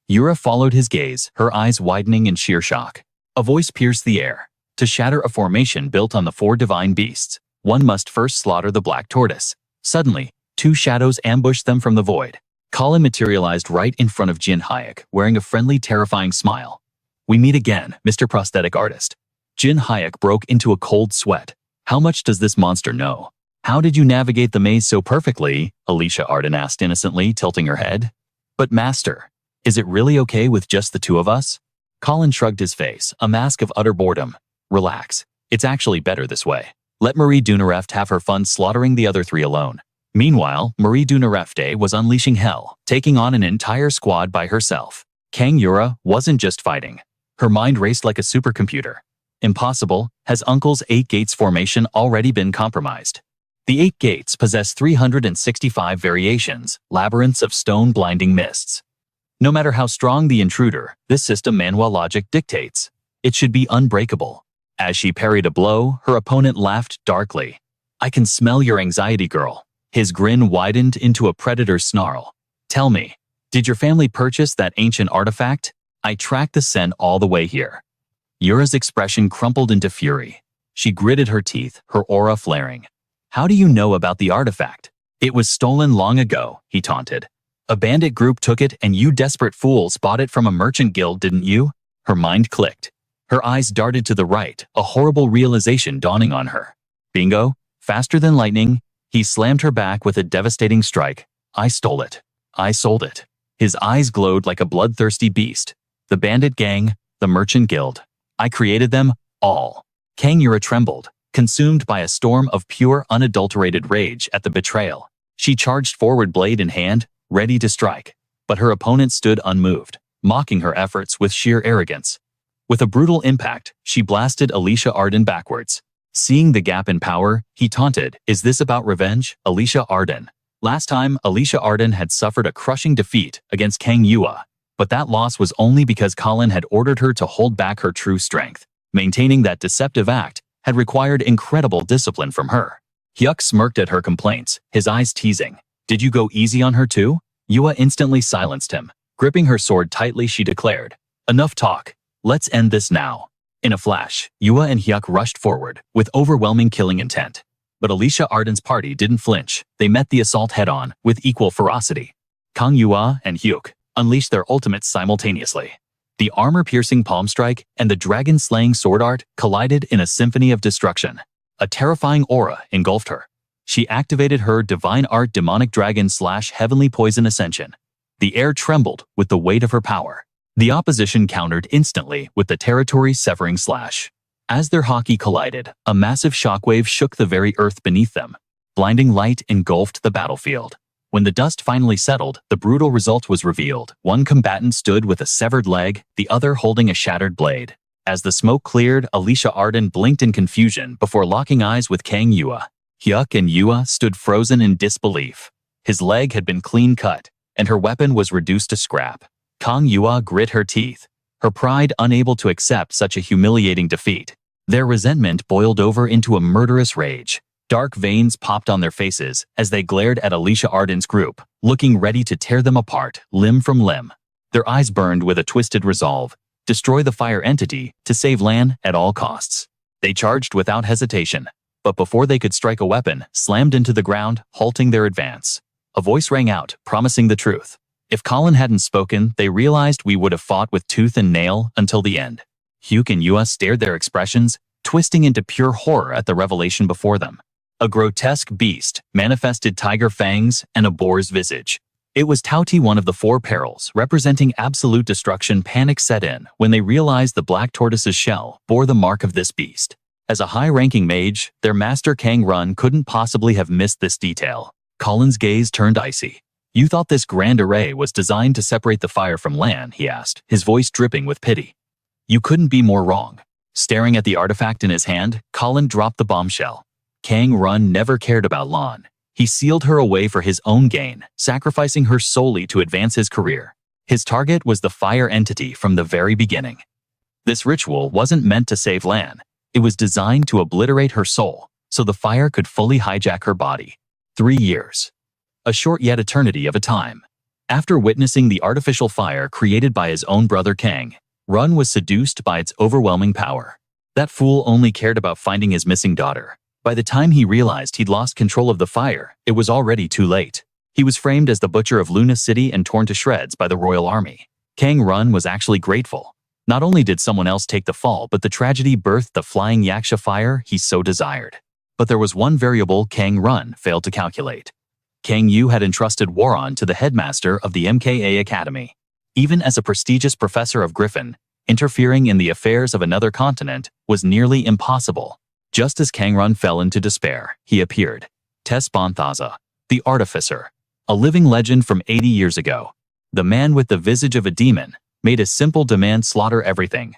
Yura followed his gaze, her eyes widening in sheer shock. A voice pierced the air. To shatter a formation built on the 4 divine beasts, one must first slaughter the Black Tortoise. Suddenly, 2 shadows ambushed them from the void. Colin materialized right in front of Jin Hyuk, wearing a friendly, terrifying smile. We meet again, Mr. Prosthetic Artist. Jin Hyuk broke into a cold sweat. How much does this monster know? How did you navigate the maze so perfectly? Alicia Arden asked innocently, tilting her head. But master, is it really okay with just the 2 of us? Colin shrugged his face, a mask of utter boredom. Relax. It's actually better this way. Let Marie Dunareft have her fun slaughtering the other 3 alone. Meanwhile, Marie Dunarefte was unleashing hell, taking on an entire squad by herself. Kang Yura wasn't just fighting. Her mind raced like a supercomputer. Impossible. Has Uncle's 8 Gates formation already been compromised? The 8 Gates possess 365 variations, labyrinths of stone blinding mists. No matter how strong the intruder, this system Manhwa logic dictates. It should be unbreakable. As she parried a blow, her opponent laughed darkly. I can smell your anxiety, girl. His grin widened into a predator's snarl. Tell me, did your family purchase that ancient artifact? I tracked the scent all the way here. Yura's expression crumpled into fury. She gritted her teeth, her aura flaring. How do you know about the artifact? It was stolen long ago, he taunted. A bandit group took it and you desperate fools bought it from a merchant guild, didn't you? Her mind clicked. Her eyes darted to the right, a horrible realization dawning on her. Bingo, faster than lightning, he slammed her back with a devastating strike. I stole it. I sold it. His eyes glowed like a bloodthirsty beast. The bandit gang, the merchant guild. I created them all. Kang Yura trembled, consumed by a storm of pure, unadulterated rage at the betrayal. She charged forward, blade in hand, ready to strike. But her opponent stood unmoved, mocking her efforts with sheer arrogance. With a brutal impact, she blasted Alicia Arden backwards. Seeing the gap in power, he taunted, Is this about revenge, Alicia Arden? Last time, Alicia Arden had suffered a crushing defeat against Kang Yua, but that loss was only because Colin had ordered her to hold back her true strength. Maintaining that deceptive act had required incredible discipline from her. Hyuk smirked at her complaints, his eyes teasing. Did you go easy on her too? Yua instantly silenced him. Gripping her sword tightly, she declared, Enough talk. Let's end this now. In a flash, Yua and Hyuk rushed forward, with overwhelming killing intent. But Alicia Arden's party didn't flinch. They met the assault head-on, with equal ferocity. Kang Yua and Hyuk unleashed their ultimates simultaneously. The armor-piercing palm strike and the dragon-slaying sword art collided in a symphony of destruction. A terrifying aura engulfed her. She activated her divine art demonic dragon/heavenly poison ascension. The air trembled with the weight of her power. The opposition countered instantly with the territory-severing slash. As their hockey collided, a massive shockwave shook the very earth beneath them. Blinding light engulfed the battlefield. When the dust finally settled, the brutal result was revealed. One combatant stood with a severed leg, the other holding a shattered blade. As the smoke cleared, Alicia Arden blinked in confusion before locking eyes with Kang Yua. Hyuk and Yua stood frozen in disbelief. His leg had been clean cut, and her weapon was reduced to scrap. Kang Yua grit her teeth, her pride unable to accept such a humiliating defeat. Their resentment boiled over into a murderous rage. Dark veins popped on their faces as they glared at Alicia Arden's group, looking ready to tear them apart, limb from limb. Their eyes burned with a twisted resolve, destroy the fire entity to save Lan at all costs. They charged without hesitation, but before they could strike a weapon, slammed into the ground, halting their advance. A voice rang out, promising the truth. If Colin hadn't spoken, they realized we would have fought with tooth and nail until the end. Hyuk and Yua stared, their expressions twisting into pure horror at the revelation before them. A grotesque beast manifested tiger fangs and a boar's visage. It was Tauti, one of the 4 perils, representing absolute destruction. Panic set in when they realized the black tortoise's shell bore the mark of this beast. As a high-ranking mage, their master Kang Run couldn't possibly have missed this detail. Colin's gaze turned icy. You thought this grand array was designed to separate the fire from Lan, he asked, his voice dripping with pity. You couldn't be more wrong. Staring at the artifact in his hand, Colin dropped the bombshell. Kang Run never cared about Lan. He sealed her away for his own gain, sacrificing her solely to advance his career. His target was the fire entity from the very beginning. This ritual wasn't meant to save Lan. It was designed to obliterate her soul, so the fire could fully hijack her body. 3 years. A short yet eternity of a time. After witnessing the artificial fire created by his own brother Kang, Run was seduced by its overwhelming power. That fool only cared about finding his missing daughter. By the time he realized he'd lost control of the fire, it was already too late. He was framed as the butcher of Luna City and torn to shreds by the royal army. Kang Run was actually grateful. Not only did someone else take the fall, but the tragedy birthed the flying yaksha fire he so desired. But there was one variable Kang Run failed to calculate. Kang Yu had entrusted Waron to the headmaster of the MKA Academy. Even as a prestigious professor of Griffin, interfering in the affairs of another continent was nearly impossible. Just as Kang Run fell into despair, he appeared. Tess Bonthaza, the artificer, a living legend from 80 years ago. The man with the visage of a demon made a simple demand: slaughter everything.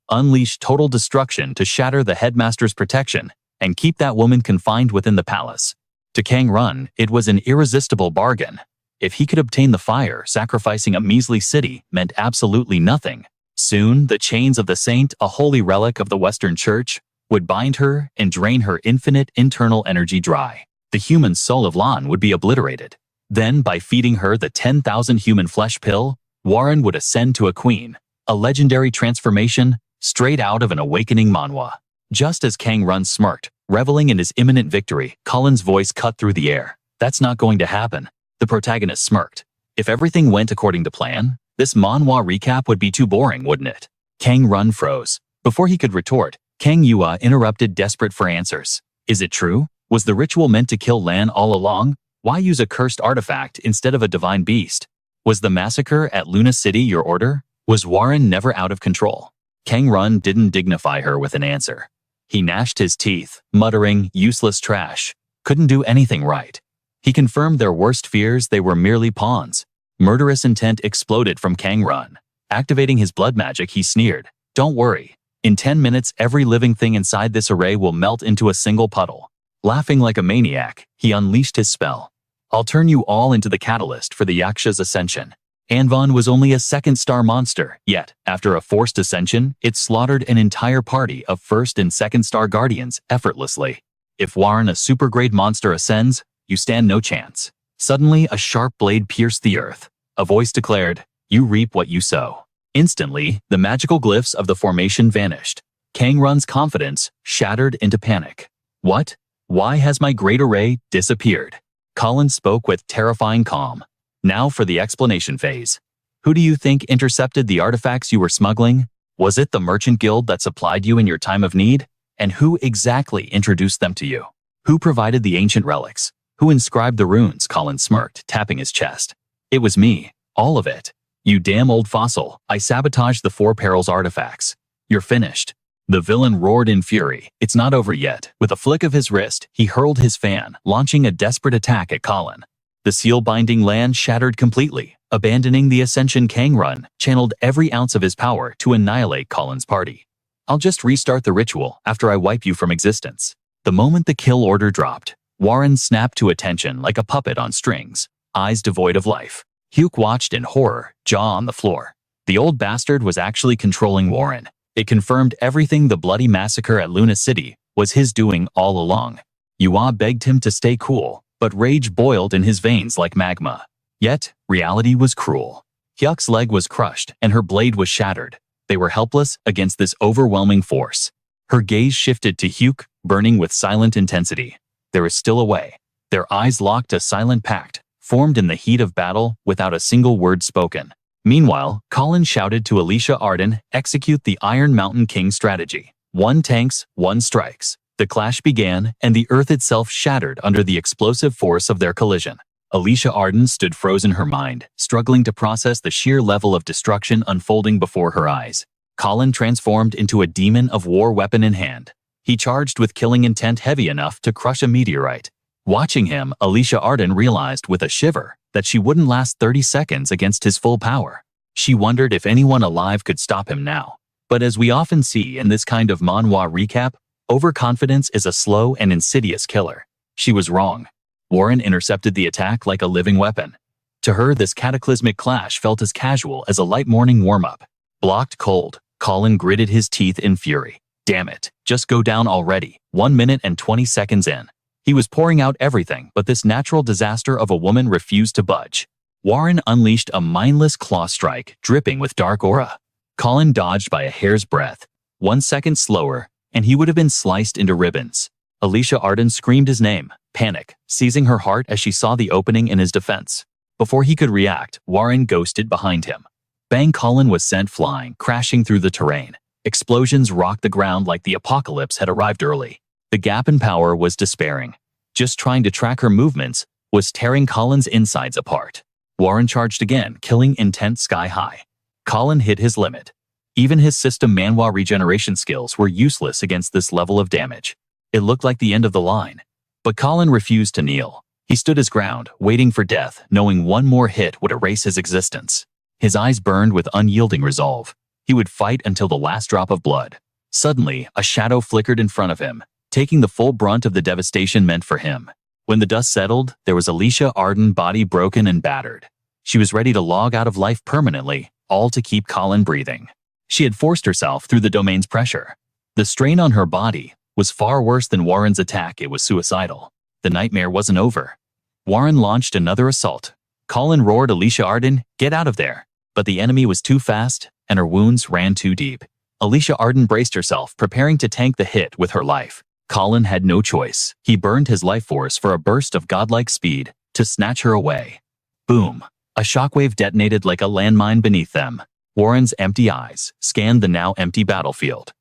Unleash total destruction to shatter the headmaster's protection and keep that woman confined within the palace. To Kang Run, it was an irresistible bargain. If he could obtain the fire, sacrificing a measly city meant absolutely nothing. Soon, the chains of the saint, a holy relic of the Western Church, would bind her and drain her infinite internal energy dry. The human soul of Lan would be obliterated. Then, by feeding her the 10,000 human flesh pill, Warren would ascend to a queen, a legendary transformation straight out of an awakening manhwa. Just as Kang Run smirked, reveling in his imminent victory, Colin's voice cut through the air. That's not going to happen. The protagonist smirked. If everything went according to plan, this manhwa recap would be too boring, wouldn't it? Kang Run froze. Before he could retort, Kang Yua interrupted, desperate for answers. Is it true? Was the ritual meant to kill Lan all along? Why use a cursed artifact instead of a divine beast? Was the massacre at Luna City your order? Was Warren never out of control? Kang Run didn't dignify her with an answer. He gnashed his teeth, muttering, useless trash. Couldn't do anything right. He confirmed their worst fears: they were merely pawns. Murderous intent exploded from Kang Run. Activating his blood magic, he sneered. Don't worry. In 10 minutes, every living thing inside this array will melt into a single puddle. Laughing like a maniac, he unleashed his spell. I'll turn you all into the catalyst for the Yaksha's ascension. Anvon was only a second-star monster, yet, after a forced ascension, it slaughtered an entire party of first- and second-star guardians effortlessly. If Warren, a super-grade monster, ascends, you stand no chance. Suddenly, a sharp blade pierced the earth. A voice declared, you reap what you sow. Instantly, the magical glyphs of the formation vanished. Kang Run's confidence shattered into panic. What? Why has my great array disappeared? Colin spoke with terrifying calm. Now for the explanation phase. Who do you think intercepted the artifacts you were smuggling? Was it the merchant guild that supplied you in your time of need? And who exactly introduced them to you? Who provided the ancient relics? Who inscribed the runes? Colin smirked, tapping his chest. It was me. All of it. You damn old fossil. I sabotaged the Four Perils artifacts. You're finished. The villain roared in fury. It's not over yet. With a flick of his wrist, he hurled his fan, launching a desperate attack at Colin. The seal-binding land shattered completely. Abandoning the Ascension, Kang Run channeled every ounce of his power to annihilate Colin's party. I'll just restart the ritual after I wipe you from existence. The moment the kill order dropped, Warren snapped to attention like a puppet on strings, eyes devoid of life. Hugh watched in horror, jaw on the floor. The old bastard was actually controlling Warren. It confirmed everything: the bloody massacre at Luna City was his doing all along. Yua begged him to stay cool, but rage boiled in his veins like magma. Yet, reality was cruel. Hyuk's leg was crushed and her blade was shattered. They were helpless against this overwhelming force. Her gaze shifted to Hyuk, burning with silent intensity. There is still a way. Their eyes locked, a silent pact, formed in the heat of battle without a single word spoken. Meanwhile, Colin shouted to Alicia Arden, execute the Iron Mountain King strategy. One tanks, one strikes. The clash began, and the earth itself shattered under the explosive force of their collision. Alicia Arden stood frozen, her mind struggling to process the sheer level of destruction unfolding before her eyes. Colin transformed into a demon of war, weapon in hand. He charged with killing intent heavy enough to crush a meteorite. Watching him, Alicia Arden realized with a shiver that she wouldn't last 30 seconds against his full power. She wondered if anyone alive could stop him now. But as we often see in this kind of manhwa recap, overconfidence is a slow and insidious killer. She was wrong. Warren intercepted the attack like a living weapon. To her, this cataclysmic clash felt as casual as a light morning warm-up. Blocked cold, Colin gritted his teeth in fury. Damn it, just go down already. 1 minute and 20 seconds in. He was pouring out everything, but this natural disaster of a woman refused to budge. Warren unleashed a mindless claw strike, dripping with dark aura. Colin dodged by a hair's breadth. 1 second slower, and he would have been sliced into ribbons. Alicia Arden screamed his name, panic, seizing her heart as she saw the opening in his defense. Before he could react, Warren ghosted behind him. Bang! Colin was sent flying, crashing through the terrain. Explosions rocked the ground like the apocalypse had arrived early. The gap in power was despairing. Just trying to track her movements was tearing Colin's insides apart. Warren charged again, killing intent sky high. Colin hit his limit. Even his system manhwa regeneration skills were useless against this level of damage. It looked like the end of the line. But Colin refused to kneel. He stood his ground, waiting for death, knowing one more hit would erase his existence. His eyes burned with unyielding resolve. He would fight until the last drop of blood. Suddenly, a shadow flickered in front of him, taking the full brunt of the devastation meant for him. When the dust settled, there was Alicia Arden, body broken and battered. She was ready to log out of life permanently, all to keep Colin breathing. She had forced herself through the domain's pressure. The strain on her body was far worse than Warren's attack. It was suicidal. The nightmare wasn't over. Warren launched another assault. Colin roared, Alicia Arden, get out of there. But the enemy was too fast, and her wounds ran too deep. Alicia Arden braced herself, preparing to tank the hit with her life. Colin had no choice. He burned his life force for a burst of godlike speed to snatch her away. Boom! A shockwave detonated like a landmine beneath them. Warren's empty eyes scanned the now empty battlefield.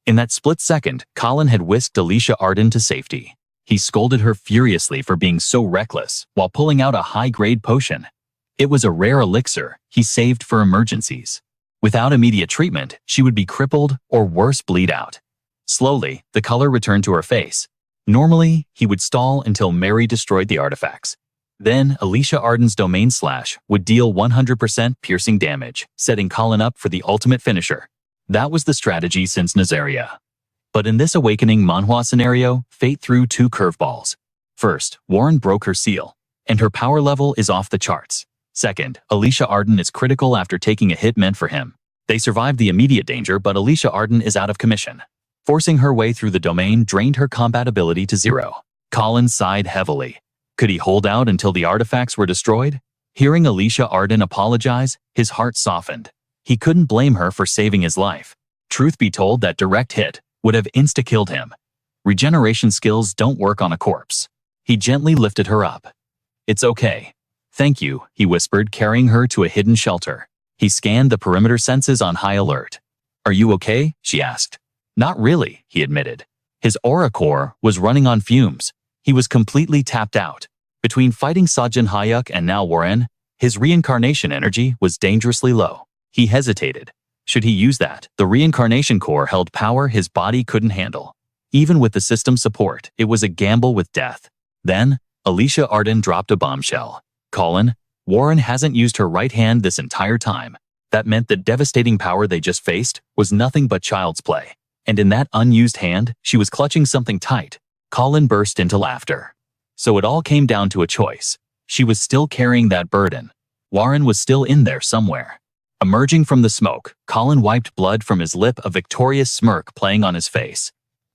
In that split second, Colin had whisked Alicia Arden to safety. He scolded her furiously for being so reckless while pulling out a high-grade potion. It was a rare elixir he saved for emergencies. Without immediate treatment, she would be crippled or worse, bleed out. Slowly, the color returned to her face. Normally, he would stall until Mary destroyed the artifacts. Then, Alicia Arden's domain slash would deal 100% piercing damage, setting Colin up for the ultimate finisher. That was the strategy since Nazaria. But in this awakening manhwa scenario, fate threw two curveballs. First, Warren broke her seal, and her power level is off the charts. Second, Alicia Arden is critical after taking a hit meant for him. They survived the immediate danger, but Alicia Arden is out of commission. Forcing her way through the domain drained her combat ability to 0. Colin sighed heavily. Could he hold out until the artifacts were destroyed? Hearing Alicia Arden apologize, his heart softened. He couldn't blame her for saving his life. Truth be told, that direct hit would have insta-killed him. Regeneration skills don't work on a corpse. He gently lifted her up. It's okay. Thank you, he whispered, carrying her to a hidden shelter. He scanned the perimeter, senses on high alert. Are you okay? She asked. Not really, he admitted. His aura core was running on fumes. He was completely tapped out. Between fighting Sajin Hayuk and now Warren, his reincarnation energy was dangerously low. He hesitated. Should he use that? The reincarnation core held power his body couldn't handle. Even with the system support, it was a gamble with death. Then, Alicia Arden dropped a bombshell. Colin, Warren hasn't used her right hand this entire time. That meant the devastating power they just faced was nothing but child's play. And in that unused hand, she was clutching something tight. Colin burst into laughter. So it all came down to a choice. She was still carrying that burden. Warren was still in there somewhere. Emerging from the smoke, Colin wiped blood from his lip, a victorious smirk playing on his face.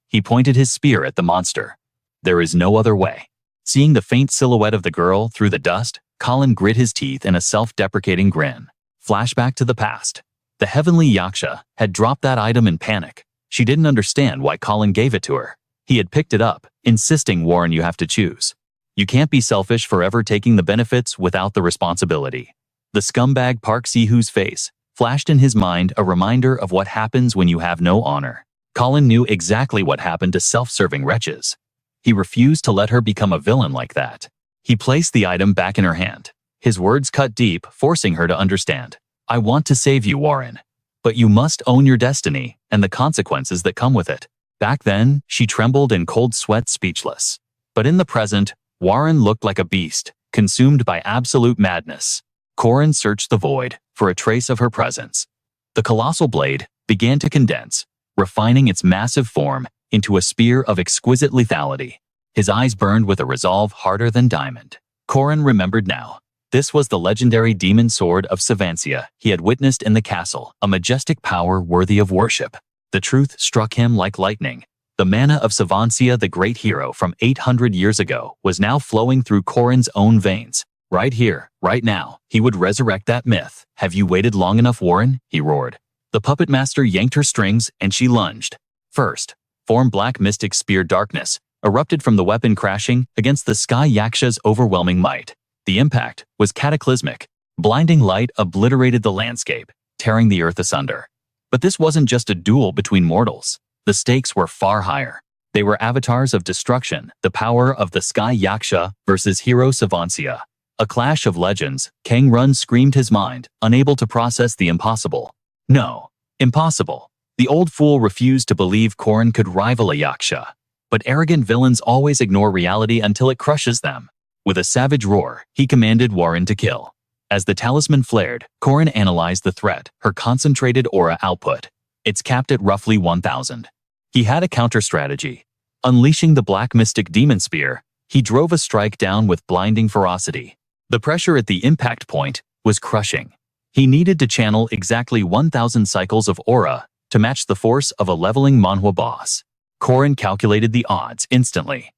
He pointed his spear at the monster. There is no other way. Seeing the faint silhouette of the girl through the dust, Colin grit his teeth in a self-deprecating grin. Flashback to the past. The heavenly Yaksha had dropped that item in panic. She didn't understand why Colin gave it to her. He had picked it up, insisting, Warren, you have to choose. You can't be selfish, forever taking the benefits without the responsibility. The scumbag Park Si-hoo's face flashed in his mind, a reminder of what happens when you have no honor. Colin knew exactly what happened to self-serving wretches. He refused to let her become a villain like that. He placed the item back in her hand. His words cut deep, forcing her to understand. I want to save you, Warren. But you must own your destiny and the consequences that come with it. Back then, she trembled in cold sweat, speechless. But in the present, Warren looked like a beast, consumed by absolute madness. Corin searched the void for a trace of her presence. The colossal blade began to condense, refining its massive form into a spear of exquisite lethality. His eyes burned with a resolve harder than diamond. Corin remembered now. This was the legendary demon sword of Savancia he had witnessed in the castle, a majestic power worthy of worship. The truth struck him like lightning. The mana of Savancia, the great hero from 800 years ago, was now flowing through Corin's own veins. Right here, right now, he would resurrect that myth. Have you waited long enough, Warren? He roared. The puppet master yanked her strings, and she lunged. First, form black mystic spear darkness erupted from the weapon, crashing against the sky yaksha's overwhelming might. The impact was cataclysmic. Blinding light obliterated the landscape, tearing the earth asunder. But this wasn't just a duel between mortals. The stakes were far higher. They were avatars of destruction, the power of the sky yaksha versus hero Savancia. A clash of legends. Kang Run screamed his mind, unable to process the impossible. No, impossible. The old fool refused to believe Corin could rival a yaksha. But arrogant villains always ignore reality until it crushes them. With a savage roar, he commanded Warren to kill. As the talisman flared, Corin analyzed the threat, her concentrated aura output. It's capped at roughly 1,000. He had a counter-strategy. Unleashing the Black Mystic Demon Spear, he drove a strike down with blinding ferocity. The pressure at the impact point was crushing. He needed to channel exactly 1,000 cycles of aura to match the force of a leveling Manhwa boss. Corin calculated the odds instantly.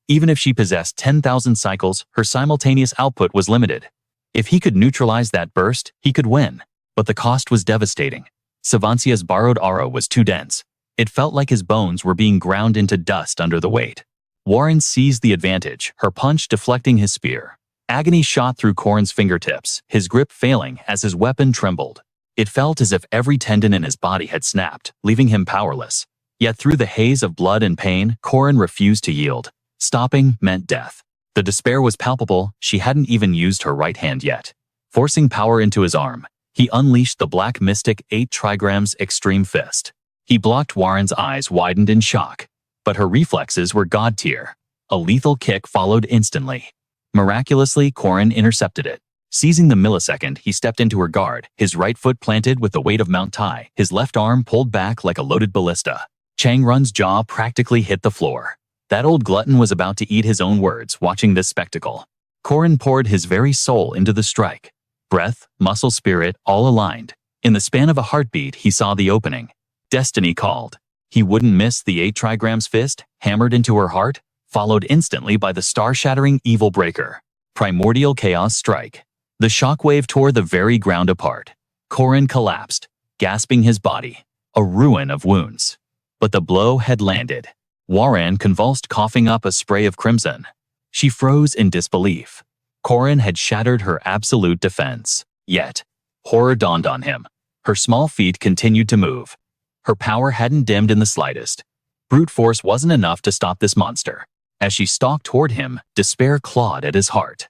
Even if she possessed 10,000 cycles, her simultaneous output was limited. If he could neutralize that burst, he could win. But the cost was devastating. Savancia's borrowed aura was too dense. It felt like his bones were being ground into dust under the weight. Warren seized the advantage, her punch deflecting his spear. Agony shot through Corin's fingertips, his grip failing as his weapon trembled. It felt as if every tendon in his body had snapped, leaving him powerless. Yet through the haze of blood and pain, Corin refused to yield. Stopping meant death. The despair was palpable. She hadn't even used her right hand yet. Forcing power into his arm, he unleashed the Black Mystic 8 trigrams Extreme Fist. He blocked. Warren's eyes widened in shock, but her reflexes were god tier. A lethal kick followed instantly. Miraculously, Corin intercepted it. Seizing the millisecond, he stepped into her guard, his right foot planted with the weight of Mount Tai, his left arm pulled back like a loaded ballista. Chang Run's jaw practically hit the floor. That old glutton was about to eat his own words watching this spectacle. Corin poured his very soul into the strike. Breath, muscle, spirit, all aligned. In the span of a heartbeat, he saw the opening. Destiny called. He wouldn't miss the 8 trigrams fist, hammered into her heart, followed instantly by the star-shattering Evil Breaker. Primordial Chaos Strike. The shockwave tore the very ground apart. Corin collapsed, gasping his body, a ruin of wounds. But the blow had landed. Warren convulsed, coughing up a spray of crimson. She froze in disbelief. Corin had shattered her absolute defense. Yet, horror dawned on him. Her small feet continued to move. Her power hadn't dimmed in the slightest. Brute force wasn't enough to stop this monster. As she stalked toward him, despair clawed at his heart.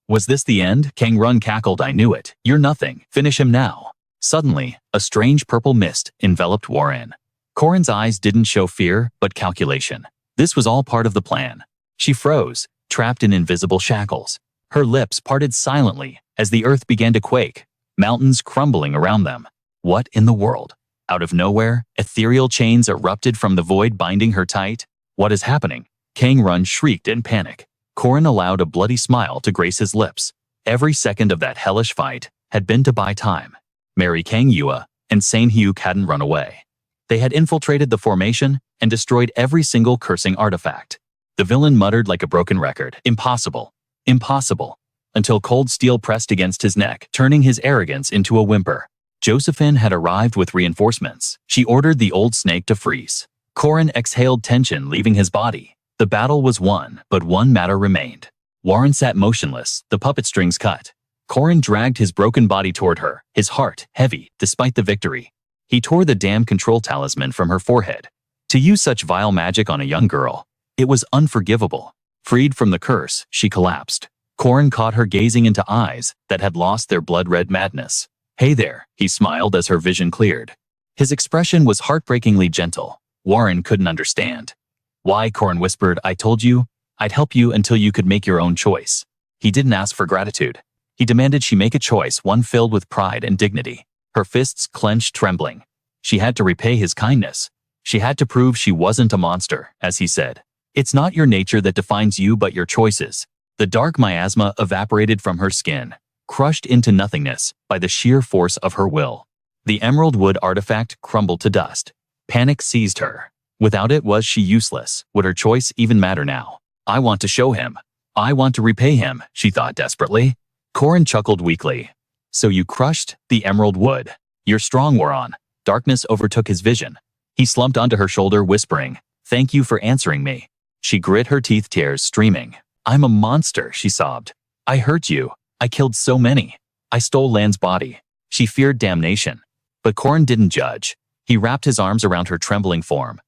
Was this the end? Kang Run cackled. I knew it. You're nothing. Finish him now. Suddenly, a strange purple mist enveloped Warren. Corin's eyes didn't show fear, but calculation. This was all part of the plan. She froze, trapped in invisible shackles. Her lips parted silently as the earth began to quake, mountains crumbling around them. What in the world? Out of nowhere, ethereal chains erupted from the void, binding her tight. What is happening? Kang Run shrieked in panic. Corin allowed a bloody smile to grace his lips. Every second of that hellish fight had been to buy time. Mary Kang Yua and Sane Hyuk hadn't run away. They had infiltrated the formation and destroyed every single cursing artifact. The villain muttered like a broken record. Impossible. Impossible. Until cold steel pressed against his neck, turning his arrogance into a whimper. Josephine had arrived with reinforcements. She ordered the old snake to freeze. Corin exhaled, tension leaving his body. The battle was won, but one matter remained. Warren sat motionless, the puppet strings cut. Corin dragged his broken body toward her, his heart heavy despite the victory. He tore the damn control talisman from her forehead. To use such vile magic on a young girl, it was unforgivable. Freed from the curse, she collapsed. Corin caught her gazing into eyes that had lost their blood-red madness. Hey there, he smiled as her vision cleared. His expression was heartbreakingly gentle. Warren couldn't understand. Why, Corin whispered, I told you, I'd help you until you could make your own choice. He didn't ask for gratitude. He demanded she make a choice, one filled with pride and dignity. Her fists clenched, trembling. She had to repay his kindness. She had to prove she wasn't a monster, as he said. It's not your nature that defines you but your choices. The dark miasma evaporated from her skin, crushed into nothingness by the sheer force of her will. The emerald wood artifact crumbled to dust. Panic seized her. Without it, was she useless? Would her choice even matter now? I want to show him. I want to repay him, she thought desperately. Corin chuckled weakly. So you crushed the emerald wood. You're strong, Waron. Darkness overtook his vision. He slumped onto her shoulder, whispering, "Thank you for answering me." She grit her teeth, tears streaming. "I'm a monster," she sobbed. "I hurt you. I killed so many. I stole Lan's body." She feared damnation. But Corin didn't judge. He wrapped his arms around her trembling form.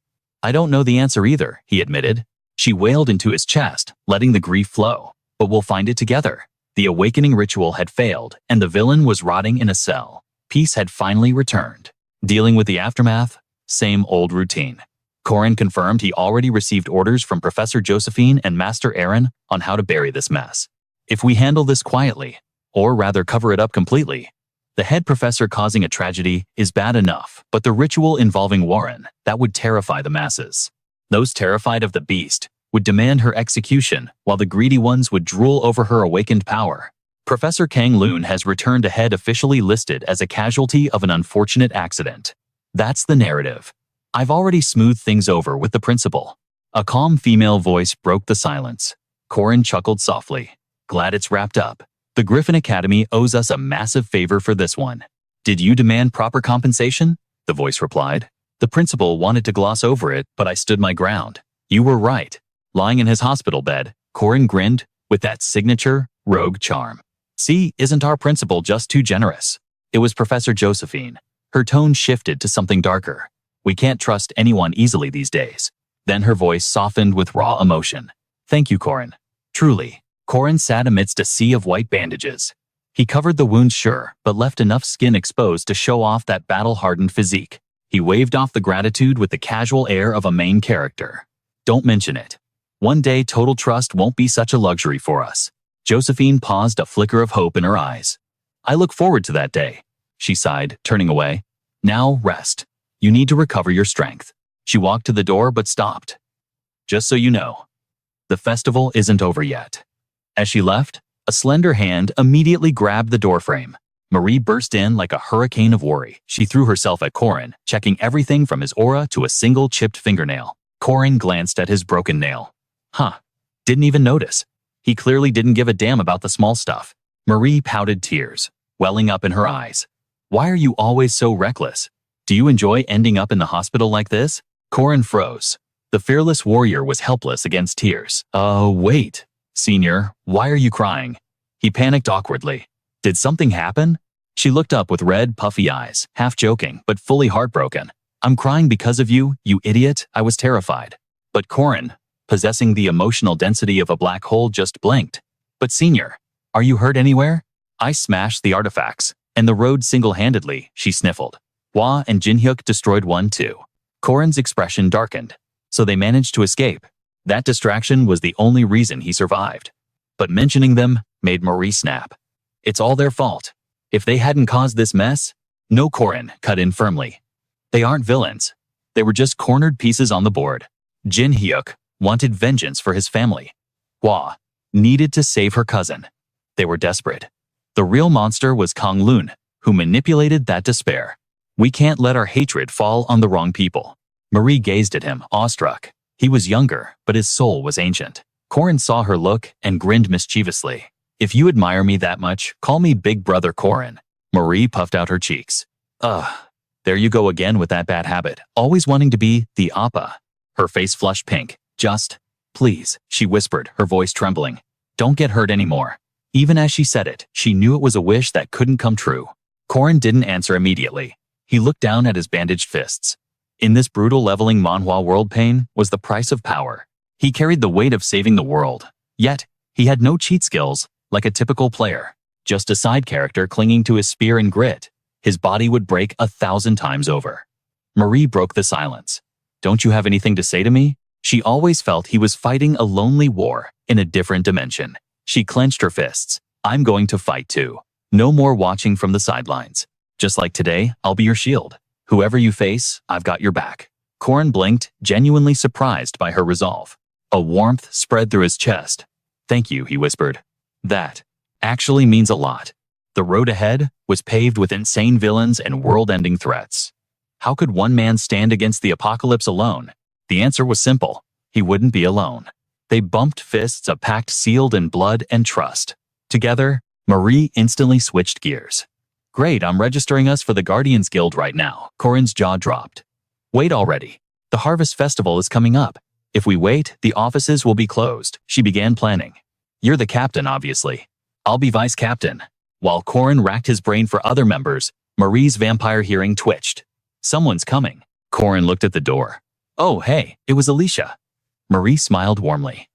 "I don't know the answer either," he admitted. She wailed into his chest, letting the grief flow. "But we'll find it together." The awakening ritual had failed, and the villain was rotting in a cell. Peace had finally returned. Dealing with the aftermath? Same old routine. Corin confirmed he already received orders from Professor Josephine and Master Aaron on how to bury this mess. If we handle this quietly, or rather cover it up completely, the head professor causing a tragedy is bad enough, but the ritual involving Warren, that would terrify the masses. Those terrified of the beast would demand her execution, while the greedy ones would drool over her awakened power. Professor Kang Loon has returned ahead, officially listed as a casualty of an unfortunate accident. That's the narrative. I've already smoothed things over with the principal. A calm female voice broke the silence. Corin chuckled softly. Glad it's wrapped up. The Griffin Academy owes us a massive favor for this one. Did you demand proper compensation? The voice replied. The principal wanted to gloss over it, but I stood my ground. You were right. Lying in his hospital bed, Corin grinned with that signature rogue charm. See, isn't our principal just too generous? It was Professor Josephine. Her tone shifted to something darker. We can't trust anyone easily these days. Then her voice softened with raw emotion. Thank you, Corin. Truly. Corin sat amidst a sea of white bandages. He covered the wound, sure, but left enough skin exposed to show off that battle-hardened physique. He waved off the gratitude with the casual air of a main character. Don't mention it. One day total trust won't be such a luxury for us. Josephine paused, a flicker of hope in her eyes. I look forward to that day. She sighed, turning away. Now rest. You need to recover your strength. She walked to the door but stopped. Just so you know, the festival isn't over yet. As she left, a slender hand immediately grabbed the doorframe. Marie burst in like a hurricane of worry. She threw herself at Corin, checking everything from his aura to a single chipped fingernail. Corin glanced at his broken nail. Didn't even notice. He clearly didn't give a damn about the small stuff. Marie pouted, tears welling up in her eyes. Why are you always so reckless? Do you enjoy ending up in the hospital like this? Corin froze. The fearless warrior was helpless against tears. Wait. Senior, why are you crying? He panicked awkwardly. Did something happen? She looked up with red, puffy eyes, half joking, but fully heartbroken. I'm crying because of you, you idiot. I was terrified. But Corin, possessing the emotional density of a black hole, just blinked. But Senior, are you hurt anywhere? I smashed the artifacts, and the road single-handedly, she sniffled. Hua and Jinhyuk destroyed one too. Corin's expression darkened. So they managed to escape. That distraction was the only reason he survived. But mentioning them made Marie snap. It's all their fault. If they hadn't caused this mess, no, Corin cut in firmly. They aren't villains. They were just cornered pieces on the board. Jin Hyuk wanted vengeance for his family. Hua needed to save her cousin. They were desperate. The real monster was Kang Loon, who manipulated that despair. We can't let our hatred fall on the wrong people. Marie gazed at him, awestruck. He was younger, but his soul was ancient. Corin saw her look and grinned mischievously. If you admire me that much, call me Big Brother Corin. Marie puffed out her cheeks. There you go again with that bad habit, always wanting to be the Appa. Her face flushed pink. Just, please, she whispered, her voice trembling. Don't get hurt anymore. Even as she said it, she knew it was a wish that couldn't come true. Corin didn't answer immediately. He looked down at his bandaged fists. In this brutal leveling Manhwa world, pain was the price of power. He carried the weight of saving the world. Yet, he had no cheat skills, like a typical player. Just a side character clinging to his spear and grit. His body would break 1,000 times over. Marie broke the silence. Don't you have anything to say to me? She always felt he was fighting a lonely war in a different dimension. She clenched her fists. I'm going to fight too. No more watching from the sidelines. Just like today, I'll be your shield. Whoever you face, I've got your back. Corin blinked, genuinely surprised by her resolve. A warmth spread through his chest. Thank you, he whispered. That actually means a lot. The road ahead was paved with insane villains and world-ending threats. How could one man stand against the apocalypse alone? The answer was simple. He wouldn't be alone. They bumped fists, a pact sealed in blood and trust. Together, Marie instantly switched gears. Great, I'm registering us for the Guardians Guild right now. Corin's jaw dropped. Wait already. The Harvest Festival is coming up. If we wait, the offices will be closed. She began planning. You're the captain, obviously. I'll be vice captain. While Corin racked his brain for other members, Marie's vampire hearing twitched. Someone's coming. Corin looked at the door. Oh, hey, it was Alicia. Marie smiled warmly.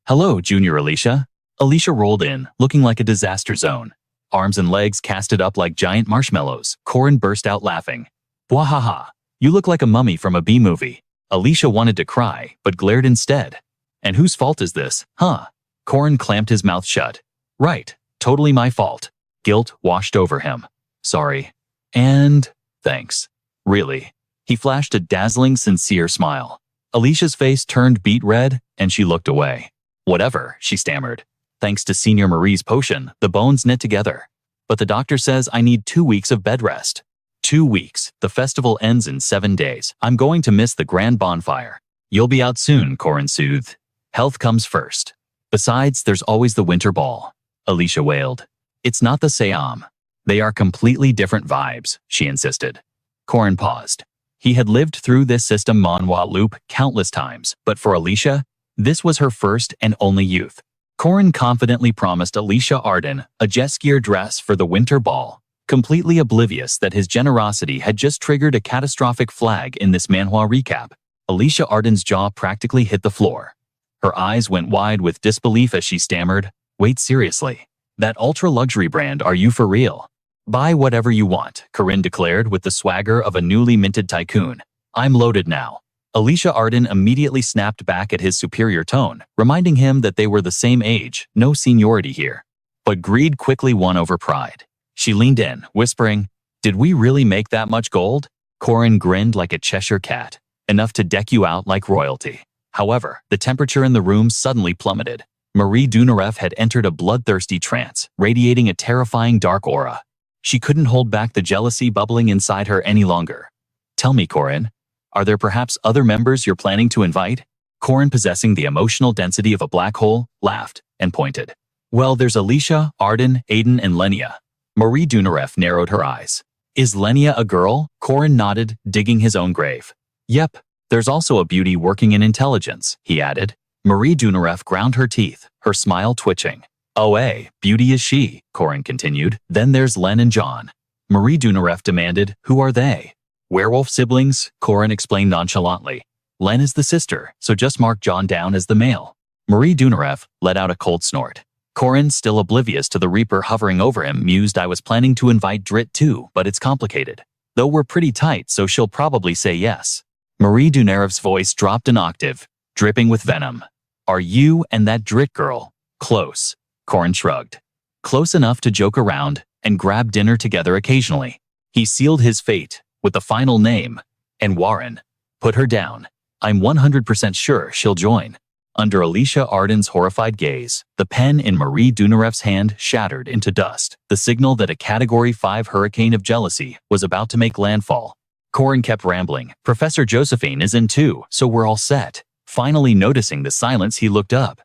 Hello, Junior Alicia. Alicia rolled in, looking like a disaster zone. Arms and legs casted up like giant marshmallows. Corin burst out laughing. Bwahaha, you look like a mummy from a B-movie. Alicia wanted to cry, but glared instead. And whose fault is this, huh? Corin clamped his mouth shut. Right, totally my fault. Guilt washed over him. Sorry. And thanks. Really. He flashed a dazzling, sincere smile. Alicia's face turned beet red, and she looked away. Whatever, she stammered. Thanks to Senior Marie's potion, the bones knit together. But the doctor says I need 2 weeks of bed rest. 2 weeks. The festival ends in 7 days. I'm going to miss the grand bonfire. You'll be out soon, Corin soothed. Health comes first. Besides, there's always the winter ball. Alicia wailed. It's not the Seam. They are completely different vibes, she insisted. Corin paused. He had lived through this system Manhwa loop countless times, but for Alicia, this was her first and only youth. Corin confidently promised Alicia Arden a jet skier dress for the winter ball, completely oblivious that his generosity had just triggered a catastrophic flag in this Manhwa recap. Alicia Arden's jaw practically hit the floor. Her eyes went wide with disbelief as she stammered, Wait, seriously? That ultra-luxury brand, are you for real? Buy whatever you want, Corin declared with the swagger of a newly minted tycoon. I'm loaded now. Alicia Arden immediately snapped back at his superior tone, reminding him that they were the same age, no seniority here. But greed quickly won over pride. She leaned in, whispering, Did we really make that much gold? Corin grinned like a Cheshire cat, enough to deck you out like royalty. However, the temperature in the room suddenly plummeted. Marie Dunarev had entered a bloodthirsty trance, radiating a terrifying dark aura. She couldn't hold back the jealousy bubbling inside her any longer. Tell me, Corin, are there perhaps other members you're planning to invite? Corin, possessing the emotional density of a black hole, laughed and pointed. Well, there's Alicia, Arden, Aiden, and Lenia. Marie Dunarev narrowed her eyes. Is Lenia a girl? Corin nodded, digging his own grave. Yep, there's also a beauty working in intelligence, he added. Marie Dunarev ground her teeth, her smile twitching. Oh, beauty is she, Corin continued. Then there's Len and John. Marie Dunarev demanded, Who are they? Werewolf siblings, Corin explained nonchalantly. Len is the sister, so just mark John down as the male. Marie Dunarev let out a cold snort. Corin, still oblivious to the Reaper hovering over him, mused, I was planning to invite Drit too, but it's complicated. Though we're pretty tight, so she'll probably say yes. Marie Dunarev's voice dropped an octave, dripping with venom. Are you and that Drit girl close? Corin shrugged. Close enough to joke around and grab dinner together occasionally. He sealed his fate with the final name, and Warren. Put her down. I'm 100% sure she'll join. Under Alicia Arden's horrified gaze, the pen in Marie Dunarev's hand shattered into dust, the signal that a Category 5 hurricane of jealousy was about to make landfall. Corin kept rambling. Professor Josephine is in too, so we're all set. Finally noticing the silence, he looked up.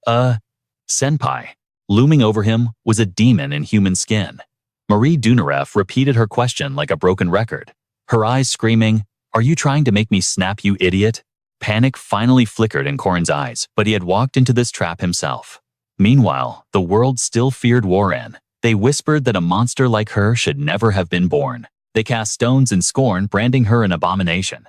Senpai. Looming over him was a demon in human skin. Marie Dunarev repeated her question like a broken record, her eyes screaming, Are you trying to make me snap, you idiot? Panic finally flickered in Corin's eyes, but he had walked into this trap himself. Meanwhile, the world still feared Warren. They whispered that a monster like her should never have been born. They cast stones in scorn, branding her an abomination.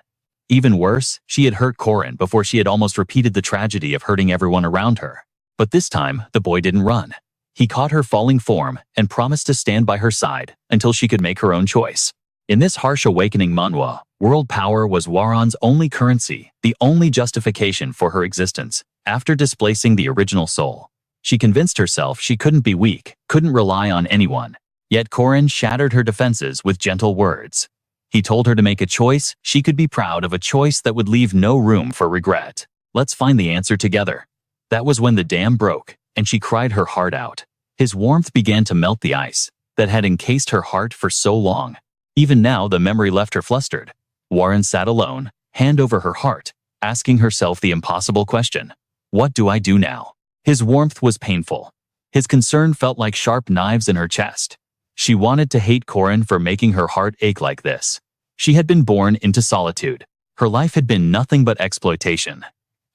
Even worse, she had hurt Corin before she had almost repeated the tragedy of hurting everyone around her. But this time, the boy didn't run. He caught her falling form and promised to stand by her side until she could make her own choice. In this harsh awakening Manhwa, world power was Warren's only currency, the only justification for her existence. After displacing the original soul, she convinced herself she couldn't be weak, couldn't rely on anyone. Yet Corin shattered her defenses with gentle words. He told her to make a choice she could be proud of, a choice that would leave no room for regret. Let's find the answer together. That was when the dam broke, and she cried her heart out. His warmth began to melt the ice that had encased her heart for so long. Even now, the memory left her flustered. Warren sat alone, hand over her heart, asking herself the impossible question. What do I do now? His warmth was painful. His concern felt like sharp knives in her chest. She wanted to hate Corin for making her heart ache like this. She had been born into solitude. Her life had been nothing but exploitation.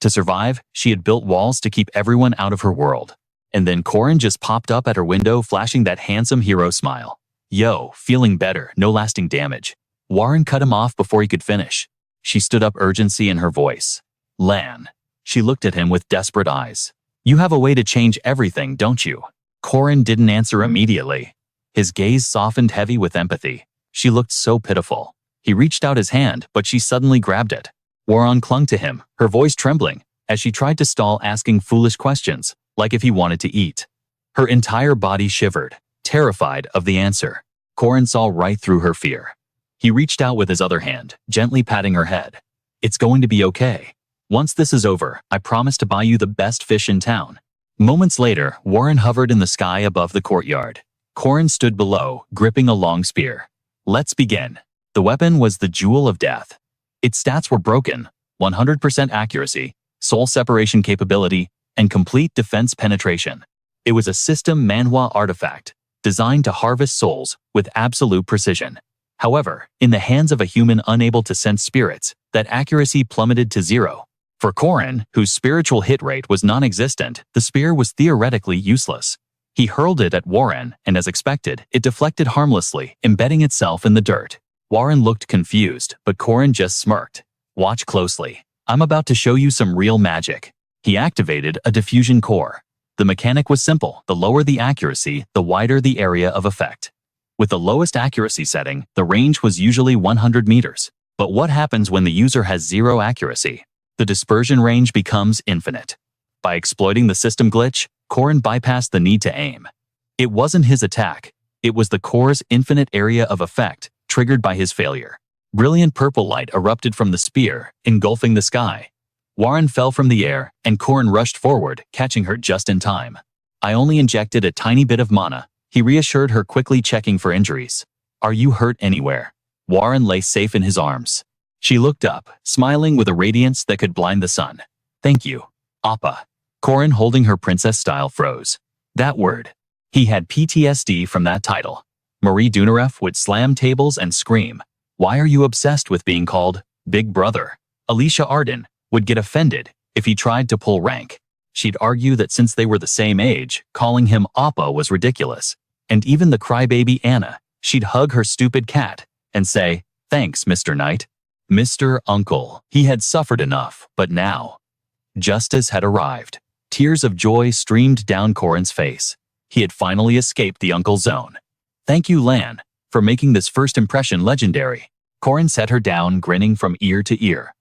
To survive, she had built walls to keep everyone out of her world. And then Corin just popped up at her window, flashing that handsome hero smile. Yo, feeling better, no lasting damage. Warren cut him off before he could finish. She stood up, urgency in her voice. Lan. She looked at him with desperate eyes. You have a way to change everything, don't you? Corin didn't answer immediately. His gaze softened, heavy with empathy. She looked so pitiful. He reached out his hand, but she suddenly grabbed it. Warren clung to him, her voice trembling, as she tried to stall, asking foolish questions, like if he wanted to eat. Her entire body shivered, terrified of the answer. Corin saw right through her fear. He reached out with his other hand, gently patting her head. It's going to be okay. Once this is over, I promise to buy you the best fish in town. Moments later, Warren hovered in the sky above the courtyard. Corin stood below, gripping a long spear. Let's begin. The weapon was the Jewel of Death. Its stats were broken, 100% accuracy, soul separation capability, and complete defense penetration. It was a system Manhwa artifact, designed to harvest souls with absolute precision. However, in the hands of a human unable to sense spirits, that accuracy plummeted to 0. For Corin, whose spiritual hit rate was non-existent, the spear was theoretically useless. He hurled it at Warren, and as expected, it deflected harmlessly, embedding itself in the dirt. Warren looked confused, but Corin just smirked. Watch closely. I'm about to show you some real magic. He activated a diffusion core. The mechanic was simple. The lower the accuracy, the wider the area of effect. With the lowest accuracy setting, the range was usually 100 meters. But what happens when the user has 0 accuracy? The dispersion range becomes infinite. By exploiting the system glitch, Corin bypassed the need to aim. It wasn't his attack. It was the core's infinite area of effect, triggered by his failure. Brilliant purple light erupted from the spear, engulfing the sky. Warren fell from the air, and Corin rushed forward, catching her just in time. I only injected a tiny bit of mana, he reassured her, quickly checking for injuries. Are you hurt anywhere? Warren lay safe in his arms. She looked up, smiling with a radiance that could blind the sun. Thank you, Appa. Corin, holding her princess style, froze. That word. He had PTSD from that title. Marie Dunareff would slam tables and scream. Why are you obsessed with being called Big Brother? Alicia Arden would get offended if he tried to pull rank. She'd argue that since they were the same age, calling him Appa was ridiculous. And even the crybaby Anna, she'd hug her stupid cat and say, thanks, Mr. Knight. Mr. Uncle. He had suffered enough, but now justice had arrived. Tears of joy streamed down Corin's face. He had finally escaped the uncle zone. Thank you, Lan, for making this first impression legendary. Corin set her down, grinning from ear to ear.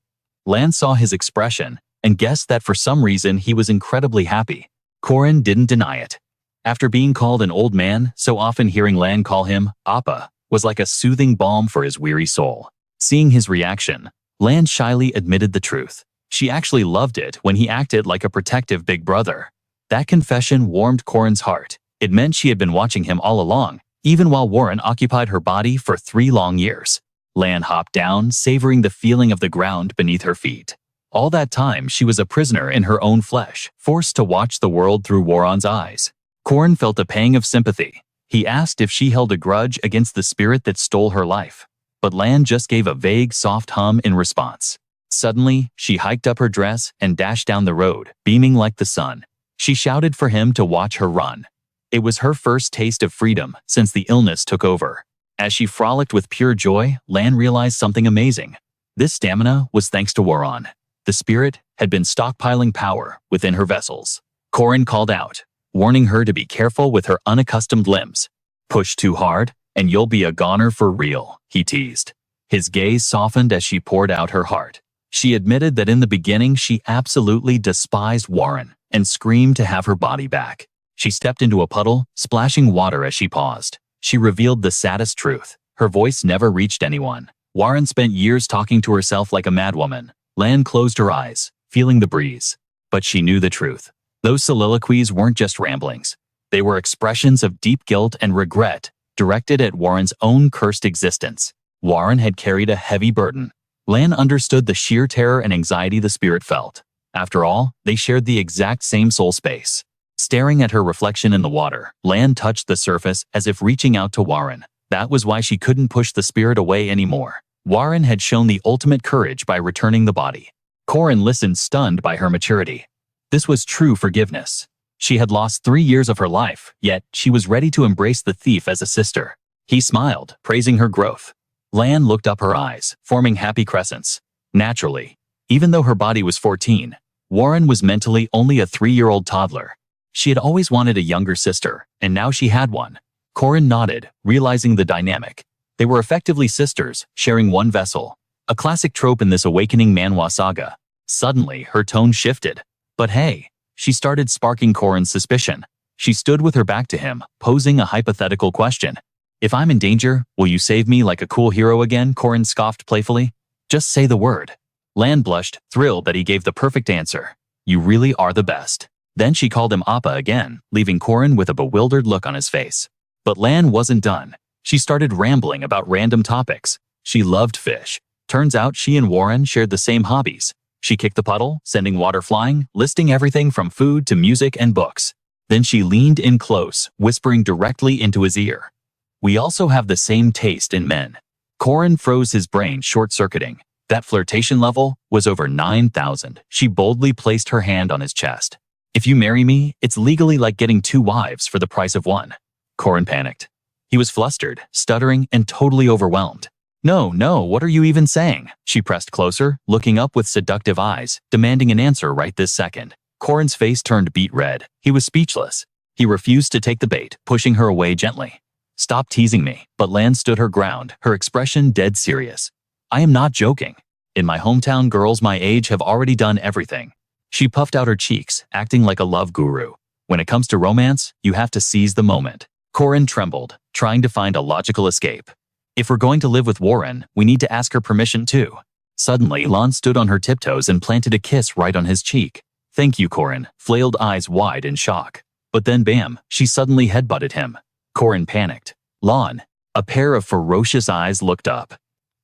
Lan saw his expression and guessed that for some reason he was incredibly happy. Corin didn't deny it. After being called an old man, so often hearing Lan call him Appa was like a soothing balm for his weary soul. Seeing his reaction, Lan shyly admitted the truth. She actually loved it when he acted like a protective big brother. That confession warmed Corin's heart. It meant she had been watching him all along, even while Warren occupied her body for 3 long years. Lan hopped down, savoring the feeling of the ground beneath her feet. All that time, she was a prisoner in her own flesh, forced to watch the world through Warren's eyes. Corin felt a pang of sympathy. He asked if she held a grudge against the spirit that stole her life. But Lan just gave a vague, soft hum in response. Suddenly, she hiked up her dress and dashed down the road, beaming like the sun. She shouted for him to watch her run. It was her first taste of freedom since the illness took over. As she frolicked with pure joy, Lan realized something amazing. This stamina was thanks to Warren. The spirit had been stockpiling power within her vessels. Corin called out, warning her to be careful with her unaccustomed limbs. Push too hard, and you'll be a goner for real, he teased. His gaze softened as she poured out her heart. She admitted that in the beginning she absolutely despised Warren and screamed to have her body back. She stepped into a puddle, splashing water as she paused. She revealed the saddest truth. Her voice never reached anyone. Warren spent years talking to herself like a madwoman. Lan closed her eyes, feeling the breeze. But she knew the truth. Those soliloquies weren't just ramblings. They were expressions of deep guilt and regret, directed at Warren's own cursed existence. Warren had carried a heavy burden. Lan understood the sheer terror and anxiety the spirit felt. After all, they shared the exact same soul space. Staring at her reflection in the water, Lan touched the surface as if reaching out to Warren. That was why she couldn't push the spirit away anymore. Warren had shown the ultimate courage by returning the body. Corin listened, stunned by her maturity. This was true forgiveness. She had lost 3 years of her life, yet she was ready to embrace the thief as a sister. He smiled, praising her growth. Lan looked up, her eyes forming happy crescents. Naturally, even though her body was 14, Warren was mentally only a 3-year-old toddler. She had always wanted a younger sister, and now she had one. Corin nodded, realizing the dynamic. They were effectively sisters, sharing one vessel. A classic trope in this awakening Manhwa saga. Suddenly, her tone shifted. But hey, she started sparking Corin's suspicion. She stood with her back to him, posing a hypothetical question. If I'm in danger, will you save me like a cool hero again? Corin scoffed playfully. Just say the word. Lan blushed, thrilled that he gave the perfect answer. You really are the best. Then she called him Appa again, leaving Corin with a bewildered look on his face. But Lan wasn't done. She started rambling about random topics. She loved fish. Turns out she and Warren shared the same hobbies. She kicked the puddle, sending water flying, listing everything from food to music and books. Then she leaned in close, whispering directly into his ear. We also have the same taste in men. Corin froze, his brain short-circuiting. That flirtation level was over 9,000. She boldly placed her hand on his chest. If you marry me, it's legally like getting 2 wives for the price of 1. Corin panicked. He was flustered, stuttering, and totally overwhelmed. No, what are you even saying? She pressed closer, looking up with seductive eyes, demanding an answer right this second. Corin's face turned beet red. He was speechless. He refused to take the bait, pushing her away gently. Stop teasing me. But Lan stood her ground, her expression dead serious. I am not joking. In my hometown, girls my age have already done everything. She puffed out her cheeks, acting like a love guru. When it comes to romance, you have to seize the moment. Corin trembled, trying to find a logical escape. If we're going to live with Warren, we need to ask her permission too. Suddenly, Lan stood on her tiptoes and planted a kiss right on his cheek. Thank you, Corin, flailed eyes wide in shock. But then bam, she suddenly headbutted him. Corin panicked. Lan, a pair of ferocious eyes looked up.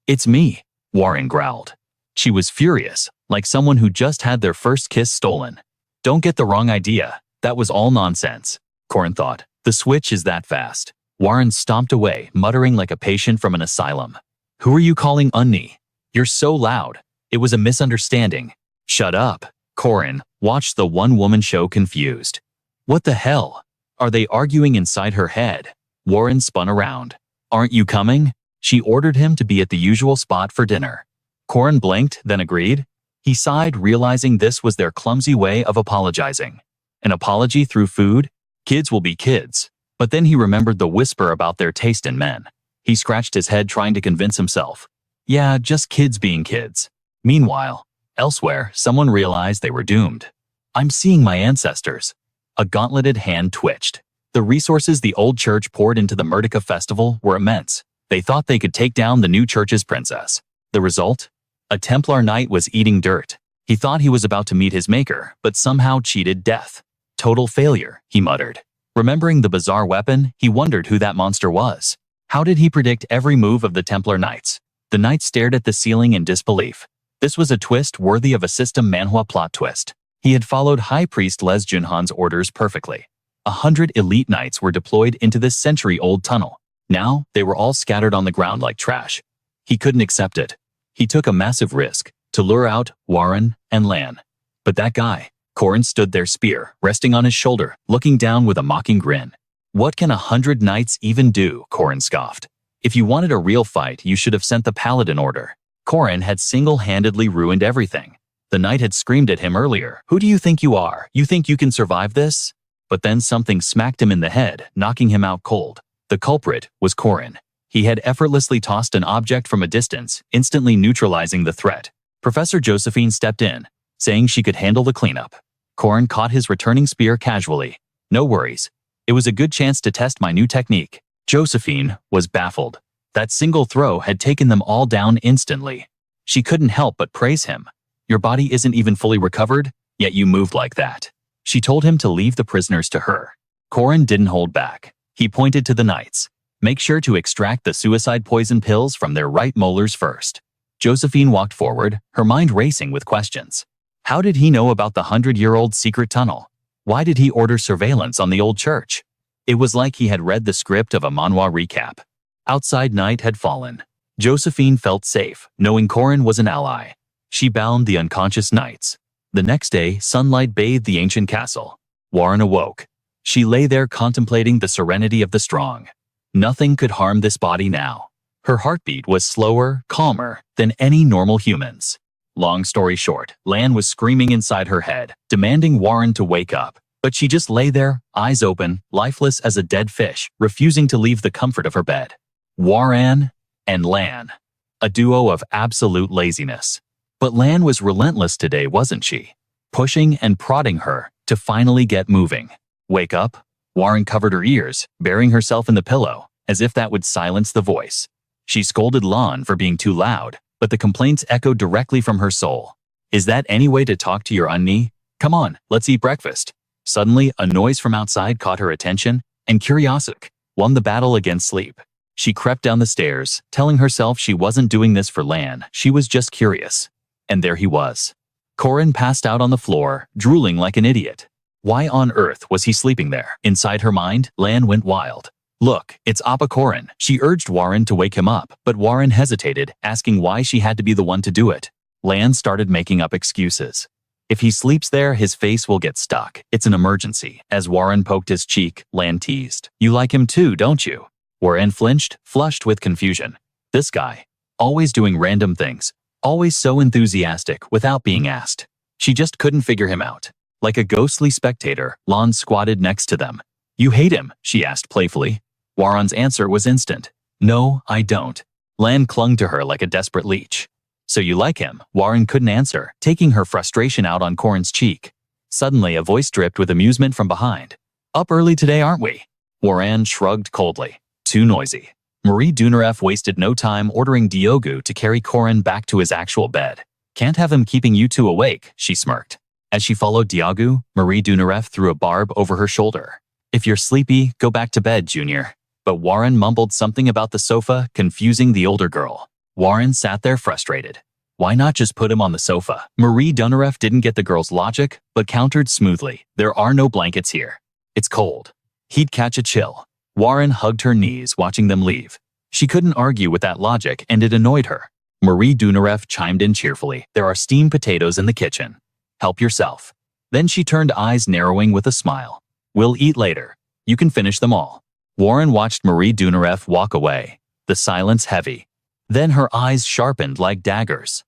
It's me, Warren growled. She was furious, like someone who just had their first kiss stolen. Don't get the wrong idea. That was all nonsense, Corin thought. The switch is that fast. Warren stomped away, muttering like a patient from an asylum. Who are you calling Unni? You're so loud. It was a misunderstanding. Shut up. Corin watched the one-woman show confused. What the hell? Are they arguing inside her head? Warren spun around. Aren't you coming? She ordered him to be at the usual spot for dinner. Corin blinked, then agreed. He sighed, realizing this was their clumsy way of apologizing. An apology through food? Kids will be kids. But then he remembered the whisper about their taste in men. He scratched his head, trying to convince himself. Yeah, just kids being kids. Meanwhile, elsewhere, someone realized they were doomed. I'm seeing my ancestors. A gauntleted hand twitched. The resources the old church poured into the Murdica festival were immense. They thought they could take down the new church's princess. The result? A Templar knight was eating dirt. He thought he was about to meet his maker, but somehow cheated death. Total failure, he muttered. Remembering the bizarre weapon, he wondered who that monster was. How did he predict every move of the Templar Knights? The knight stared at the ceiling in disbelief. This was a twist worthy of a system Manhwa plot twist. He had followed High Priest Les Junhan's orders perfectly. 100 elite knights were deployed into this century-old tunnel. Now, they were all scattered on the ground like trash. He couldn't accept it. He took a massive risk to lure out Warren and Lan. But that guy, Corin stood there, spear resting on his shoulder, looking down with a mocking grin. What can 100 knights even do? Corin scoffed. If you wanted a real fight, you should have sent the paladin order. Corin had single-handedly ruined everything. The knight had screamed at him earlier. Who do you think you are? You think you can survive this? But then something smacked him in the head, knocking him out cold. The culprit was Corin. He had effortlessly tossed an object from a distance, instantly neutralizing the threat. Professor Josephine stepped in, saying she could handle the cleanup. Corin caught his returning spear casually. No worries. It was a good chance to test my new technique. Josephine was baffled. That single throw had taken them all down instantly. She couldn't help but praise him. Your body isn't even fully recovered, yet you moved like that. She told him to leave the prisoners to her. Corin didn't hold back. He pointed to the knights. Make sure to extract the suicide poison pills from their right molars first. Josephine walked forward, her mind racing with questions. How did he know about the 100-year-old secret tunnel? Why did he order surveillance on the old church? It was like he had read the script of a Manhwa recap. Outside night had fallen. Josephine felt safe, knowing Corin was an ally. She bound the unconscious knights. The next day, sunlight bathed the ancient castle. Warren awoke. She lay there contemplating the serenity of the strong. Nothing could harm this body now. Her heartbeat was slower, calmer than any normal human's. Long story short, Lan was screaming inside her head, demanding Warren to wake up. But she just lay there, eyes open, lifeless as a dead fish, refusing to leave the comfort of her bed. Warren and Lan. A duo of absolute laziness. But Lan was relentless today, wasn't she? Pushing and prodding her to finally get moving. Wake up? Warren covered her ears, burying herself in the pillow, as if that would silence the voice. She scolded Lan for being too loud, but the complaints echoed directly from her soul. Is that any way to talk to your unnie? Come on, let's eat breakfast. Suddenly, a noise from outside caught her attention, and curiosity won the battle against sleep. She crept down the stairs, telling herself she wasn't doing this for Lan, she was just curious. And there he was. Corin passed out on the floor, drooling like an idiot. Why on earth was he sleeping there? Inside her mind, Lan went wild. Look, it's Appa Corin. She urged Warren to wake him up, but Warren hesitated, asking why she had to be the one to do it. Lan started making up excuses. If he sleeps there, his face will get stuck. It's an emergency. As Warren poked his cheek, Lan teased. You like him too, don't you? Warren flinched, flushed with confusion. This guy. Always doing random things. Always so enthusiastic without being asked. She just couldn't figure him out. Like a ghostly spectator, Lan squatted next to them. You hate him? She asked playfully. Warren's answer was instant. No, I don't. Lan clung to her like a desperate leech. So you like him? Warren couldn't answer, taking her frustration out on Corin's cheek. Suddenly, a voice dripped with amusement from behind. Up early today, aren't we? Warren shrugged coldly. Too noisy. Marie Dunarev wasted no time ordering Diogo to carry Corin back to his actual bed. Can't have him keeping you two awake, she smirked. As she followed Diogo, Marie Dunarev threw a barb over her shoulder. If you're sleepy, go back to bed, Junior. But Warren mumbled something about the sofa, confusing the older girl. Warren sat there frustrated. Why not just put him on the sofa? Marie Dunarev didn't get the girl's logic, but countered smoothly. There are no blankets here. It's cold. He'd catch a chill. Warren hugged her knees, watching them leave. She couldn't argue with that logic, and it annoyed her. Marie Dunarev chimed in cheerfully. There are steamed potatoes in the kitchen. Help yourself. Then she turned, eyes narrowing with a smile. We'll eat later. You can finish them all. Warren watched Marie Dunarev walk away, the silence heavy. Then her eyes sharpened like daggers.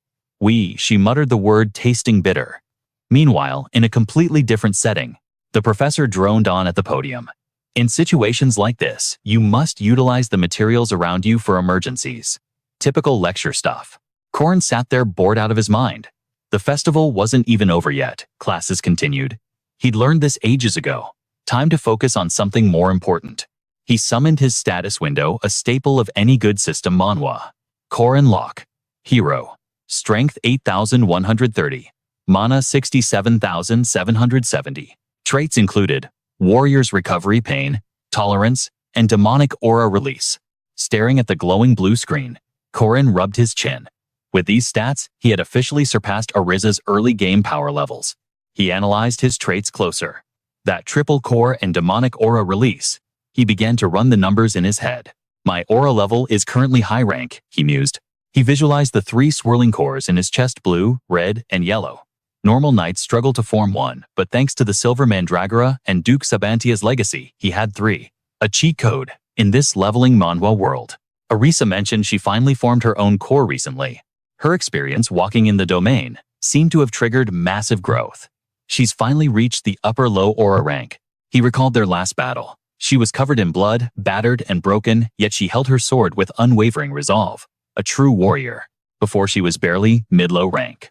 She muttered the word, tasting bitter. Meanwhile, in a completely different setting, the professor droned on at the podium. In situations like this, you must utilize the materials around you for emergencies. Typical lecture stuff. Corin sat there bored out of his mind. The festival wasn't even over yet, classes continued. He'd learned this ages ago. Time to focus on something more important. He summoned his status window, a staple of any good system manhwa. Corin Lock. Hero. Strength 8,130. Mana 67,770. Traits included Warrior's Recovery Pain, Tolerance, and Demonic Aura Release. Staring at the glowing blue screen, Corin rubbed his chin. With these stats, he had officially surpassed Ariza's early game power levels. He analyzed his traits closer. That triple core and Demonic Aura Release. He began to run the numbers in his head. My aura level is currently high rank, he mused. He visualized the 3 swirling cores in his chest: blue, red, and yellow. Normal knights struggle to form one, but thanks to the Silver Mandragora and Duke Sabantia's legacy, he had 3. A cheat code. In this leveling manhwa world. Arisa mentioned she finally formed her own core recently. Her experience walking in the domain seemed to have triggered massive growth. She's finally reached the upper low aura rank. He recalled their last battle. She was covered in blood, battered and broken, yet she held her sword with unwavering resolve. A true warrior. Before she was barely mid-low rank.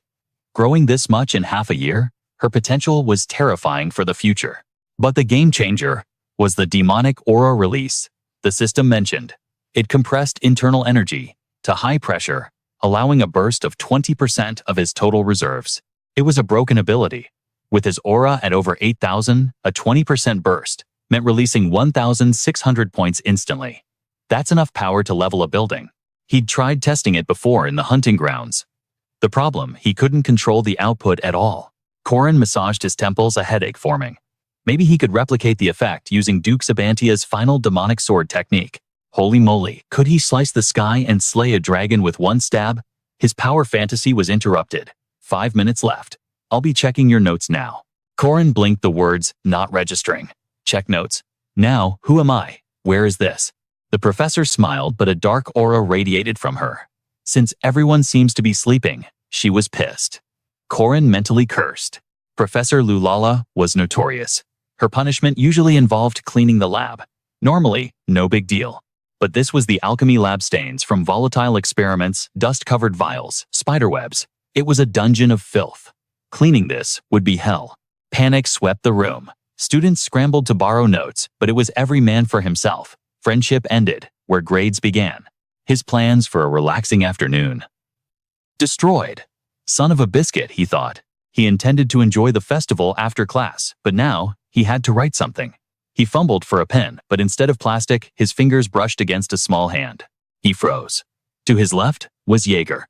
Growing this much in half a year, her potential was terrifying for the future. But the game changer was the Demonic Aura Release. the system mentioned. It compressed internal energy to high pressure, allowing a burst of 20% of his total reserves. It was a broken ability. With his aura at over 8,000, a 20% burst meant releasing 1,600 points instantly. That's enough power to level a building. He'd tried testing it before in the hunting grounds. The problem, he couldn't control the output at all. Corin massaged his temples, a headache forming. Maybe he could replicate the effect using Duke Sabantia's final demonic sword technique. Holy moly, could he slice the sky and slay a dragon with one stab? His power fantasy was interrupted. 5 minutes left. I'll be checking your notes now. Corin blinked the words, not registering. Check notes. Now, who am I? Where is this? The professor smiled, but a dark aura radiated from her. Since everyone seems to be sleeping, she was pissed. Corin mentally cursed. Professor Lulala was notorious. Her punishment usually involved cleaning the lab. Normally, no big deal. But this was the alchemy lab stains from volatile experiments, dust-covered vials, spiderwebs. It was a dungeon of filth. Cleaning this would be hell. Panic swept the room. Students scrambled to borrow notes, but it was every man for himself. Friendship ended, where grades began. His plans for a relaxing afternoon destroyed. Son of a biscuit, he thought. He intended to enjoy the festival after class, but now he had to write something. He fumbled for a pen, but instead of plastic, his fingers brushed against a small hand. He froze. To his left was Jaeger.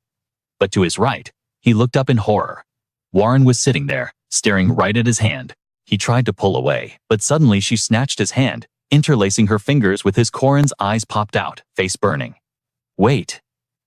But to his right, he looked up in horror. Warren was sitting there, staring right at his hand. He tried to pull away, but suddenly she snatched his hand, interlacing her fingers with his. Corin's eyes popped out, face burning. Wait,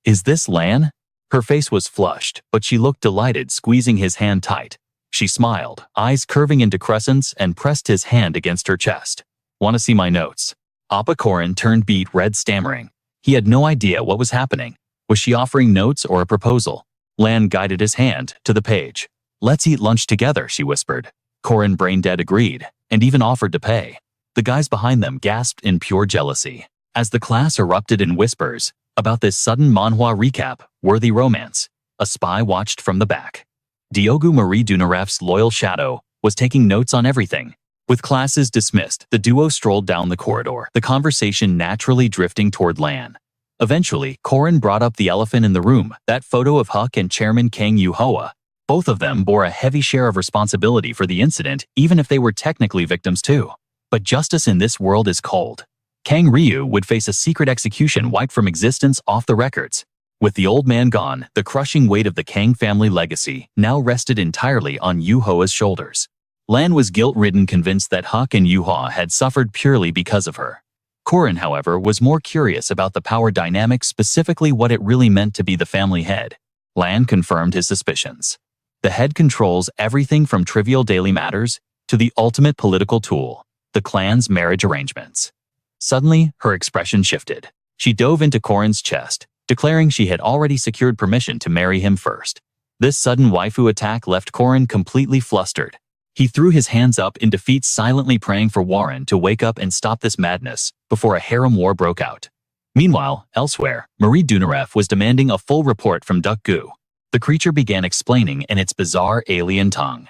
is this Lan? Her face was flushed, but she looked delighted, squeezing his hand tight. She smiled, eyes curving into crescents, and pressed his hand against her chest. Want to see my notes? Appa Corin turned beet red, stammering. He had no idea what was happening. Was she offering notes or a proposal? Lan guided his hand to the page. Let's eat lunch together, she whispered. Corin, brain dead, agreed, and even offered to pay. The guys behind them gasped in pure jealousy. As the class erupted in whispers about this sudden manhwa recap, worthy romance, a spy watched from the back. Diogo Marie Dunaref's loyal shadow was taking notes on everything. With classes dismissed, the duo strolled down the corridor, the conversation naturally drifting toward Lan. Eventually, Corin brought up the elephant in the room, that photo of Huck and Chairman Kang Yu-Hoa. Both of them bore a heavy share of responsibility for the incident, even if they were technically victims too. But justice in this world is cold. Kang Ryu would face a secret execution wiped from existence off the records. With the old man gone, the crushing weight of the Kang family legacy now rested entirely on Yu-Hoa's shoulders. Lan was guilt-ridden, convinced that Huck and Yu-Hoa had suffered purely because of her. Corin, however, was more curious about the power dynamic, specifically what it really meant to be the family head. Lan confirmed his suspicions. The head controls everything from trivial daily matters to the ultimate political tool, the clan's marriage arrangements. Suddenly, her expression shifted. She dove into Corin's chest, declaring she had already secured permission to marry him first. This sudden waifu attack left Corin completely flustered. He threw his hands up in defeat, silently praying for Warren to wake up and stop this madness before a harem war broke out. Meanwhile, elsewhere, Marie Dunaref was demanding a full report from Duck Gu. The creature began explaining in its bizarre alien tongue.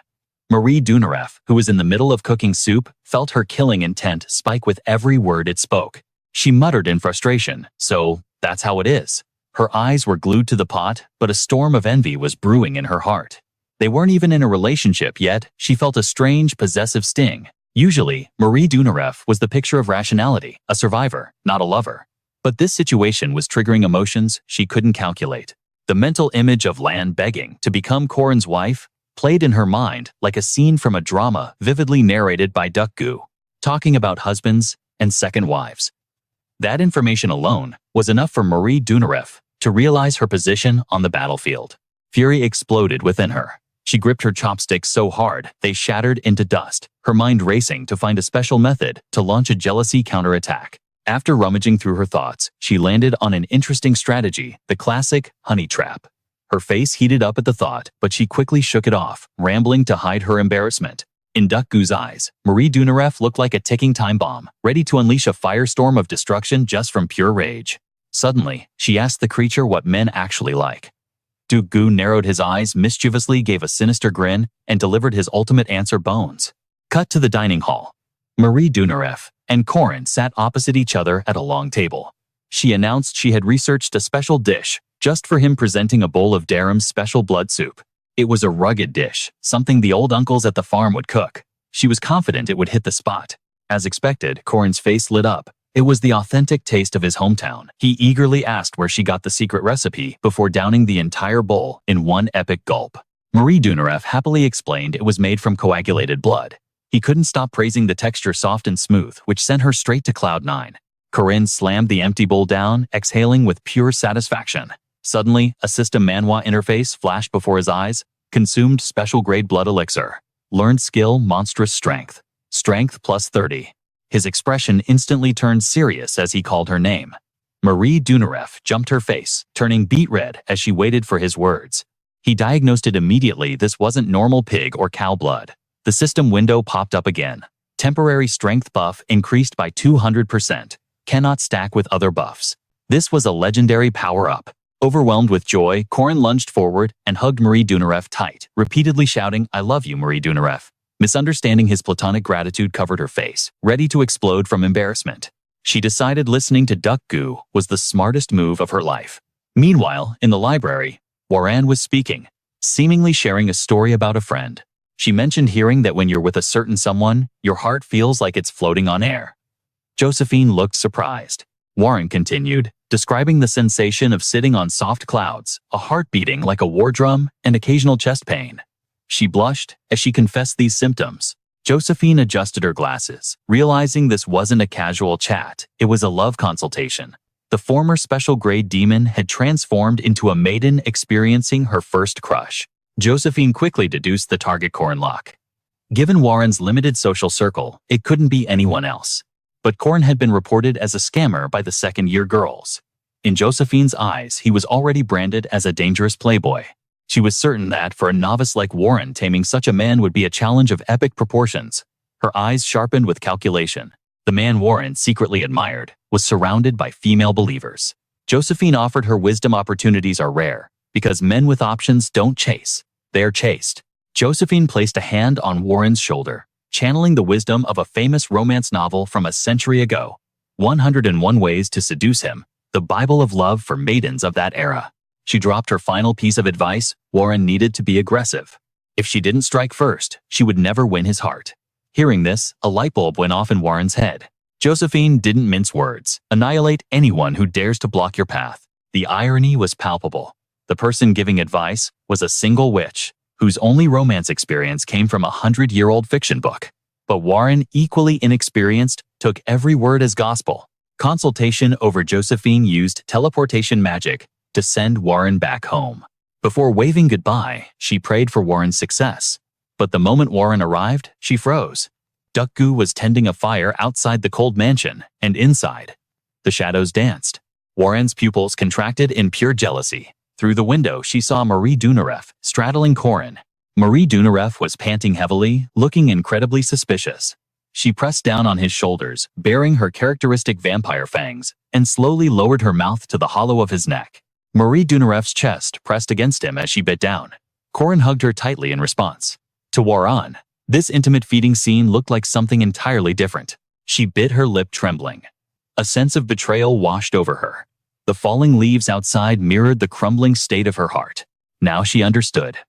Marie Dunaref, who was in the middle of cooking soup, felt her killing intent spike with every word it spoke. She muttered in frustration, "So, that's how it is." Her eyes were glued to the pot, but a storm of envy was brewing in her heart. They weren't even in a relationship yet. She felt a strange, possessive sting. Usually, Marie Dunaref was the picture of rationality, a survivor, not a lover. But this situation was triggering emotions she couldn't calculate. The mental image of Lan begging to become Corin's wife played in her mind like a scene from a drama vividly narrated by Duck Gu, talking about husbands and second wives. That information alone was enough for Marie Dunaref to realize her position on the battlefield. Fury exploded within her. She gripped her chopsticks so hard they shattered into dust, her mind racing to find a special method to launch a jealousy counterattack. After rummaging through her thoughts, she landed on an interesting strategy, the classic honey trap. Her face heated up at the thought, but she quickly shook it off, rambling to hide her embarrassment. In Duck Gu's eyes, Marie Dunaref looked like a ticking time bomb, ready to unleash a firestorm of destruction just from pure rage. Suddenly, she asked the creature what men actually like. Duck Gu narrowed his eyes, mischievously gave a sinister grin, and delivered his ultimate answer: bones. Cut to the dining hall. Marie Dunarev and Corin sat opposite each other at a long table. She announced she had researched a special dish just for him, presenting a bowl of Darum's special blood soup. It was a rugged dish, something the old uncles at the farm would cook. She was confident it would hit the spot. As expected, Corin's face lit up. It was the authentic taste of his hometown. He eagerly asked where she got the secret recipe before downing the entire bowl in one epic gulp. Marie Dunarev happily explained it was made from coagulated blood. He couldn't stop praising the texture, soft and smooth, which sent her straight to cloud 9. Corin slammed the empty bowl down, exhaling with pure satisfaction. Suddenly, a system Manhwa interface flashed before his eyes. Consumed special-grade blood elixir. Learned skill, monstrous strength. Strength plus 30. His expression instantly turned serious as he called her name. Marie Dunarev jumped her face, turning beet red as she waited for his words. He diagnosed it immediately. This wasn't normal pig or cow blood. The system window popped up again. Temporary strength buff increased by 200%. Cannot stack with other buffs. This was a legendary power-up. Overwhelmed with joy, Corin lunged forward and hugged Marie Dunarev tight, repeatedly shouting, "I love you, Marie Dunarev." Misunderstanding his platonic gratitude covered her face, ready to explode from embarrassment. She decided listening to duck goo was the smartest move of her life. Meanwhile, in the library, Warren was speaking, seemingly sharing a story about a friend. She mentioned hearing that when you're with a certain someone, your heart feels like it's floating on air. Josephine looked surprised. Warren continued, describing the sensation of sitting on soft clouds, a heart beating like a war drum, and occasional chest pain. She blushed as she confessed these symptoms. Josephine adjusted her glasses, realizing this wasn't a casual chat, it was a love consultation. The former special-grade demon had transformed into a maiden experiencing her first crush. Josephine quickly deduced the target, Corin Lock. Given Warren's limited social circle, it couldn't be anyone else. But Corin had been reported as a scammer by the second-year girls. In Josephine's eyes, he was already branded as a dangerous playboy. She was certain that, for a novice like Warren, taming such a man would be a challenge of epic proportions. Her eyes sharpened with calculation. The man Warren secretly admired was surrounded by female believers. Josephine offered her wisdom. Opportunities are rare, because men with options don't chase, they're chased. Josephine placed a hand on Warren's shoulder, channeling the wisdom of a famous romance novel from a century ago. 101 Ways to Seduce Him, the Bible of love for maidens of that era. She dropped her final piece of advice: Warren needed to be aggressive. If she didn't strike first, she would never win his heart. Hearing this, a light bulb went off in Warren's head. Josephine didn't mince words. Annihilate anyone who dares to block your path. The irony was palpable. The person giving advice was a single witch, whose only romance experience came from a 100-year-old fiction book. But Warren, equally inexperienced, took every word as gospel. Consultation over. Josephine used teleportation magic to send Warren back home. Before waving goodbye, she prayed for Warren's success. But the moment Warren arrived, she froze. Duckgoo was tending a fire outside the cold mansion, and inside, the shadows danced. Warren's pupils contracted in pure jealousy. Through the window, she saw Marie Dunarev straddling Corin. Marie Dunarev was panting heavily, looking incredibly suspicious. She pressed down on his shoulders, baring her characteristic vampire fangs, and slowly lowered her mouth to the hollow of his neck. Marie Dunarev's chest pressed against him as she bit down. Corin hugged her tightly in response. To Warren, this intimate feeding scene looked like something entirely different. She bit her lip, trembling. A sense of betrayal washed over her. The falling leaves outside mirrored the crumbling state of her heart. Now she understood.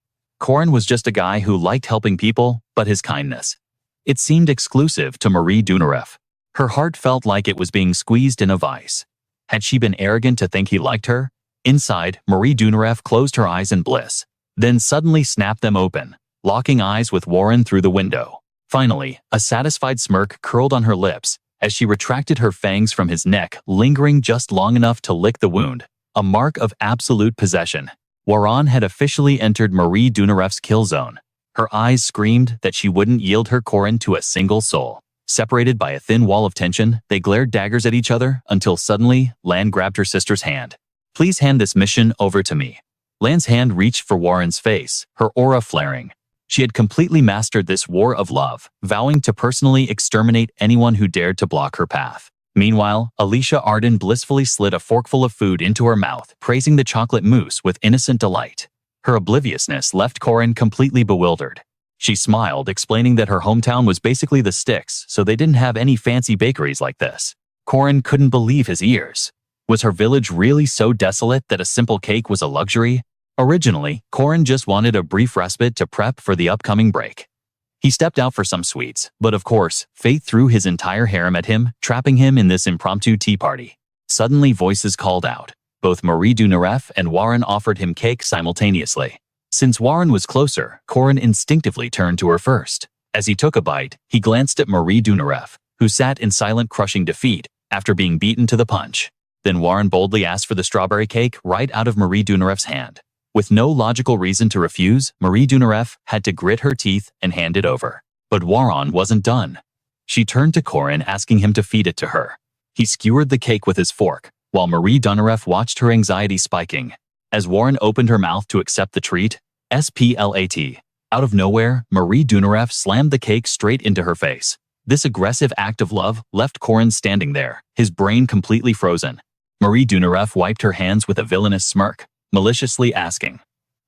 Corin was just a guy who liked helping people, but his kindness, it seemed exclusive to Marie Dunarev. Her heart felt like it was being squeezed in a vice. Had she been arrogant to think he liked her? Inside, Marie Dunarev closed her eyes in bliss, then suddenly snapped them open, locking eyes with Warren through the window. Finally, a satisfied smirk curled on her lips as she retracted her fangs from his neck, lingering just long enough to lick the wound, a mark of absolute possession. Warren had officially entered Marie Dunarev's kill zone. Her eyes screamed that she wouldn't yield her Corin to a single soul. Separated by a thin wall of tension, they glared daggers at each other until suddenly, Lan grabbed her sister's hand. "Please hand this mission over to me." Lan's hand reached for Warren's face, her aura flaring. She had completely mastered this war of love, vowing to personally exterminate anyone who dared to block her path. Meanwhile, Alicia Arden blissfully slid a forkful of food into her mouth, praising the chocolate mousse with innocent delight. Her obliviousness left Corin completely bewildered. She smiled, explaining that her hometown was basically the sticks, so they didn't have any fancy bakeries like this. Corin couldn't believe his ears. Was her village really so desolate that a simple cake was a luxury? Originally, Corin just wanted a brief respite to prep for the upcoming break. He stepped out for some sweets, but of course, fate threw his entire harem at him, trapping him in this impromptu tea party. Suddenly, voices called out. Both Marie Dunaref and Warren offered him cake simultaneously. Since Warren was closer, Corin instinctively turned to her first. As he took a bite, he glanced at Marie Dunaref, who sat in silent crushing defeat after being beaten to the punch. Then Warren boldly asked for the strawberry cake right out of Marie Dunaref's hand. With no logical reason to refuse, Marie Dunaref had to grit her teeth and hand it over. But Warren wasn't done. She turned to Corin, asking him to feed it to her. He skewered the cake with his fork, while Marie Dunaref watched her anxiety spiking. As Warren opened her mouth to accept the treat, splat. Out of nowhere, Marie Dunaref slammed the cake straight into her face. This aggressive act of love left Corin standing there, his brain completely frozen. Marie Dunaref wiped her hands with a villainous smirk, maliciously asking,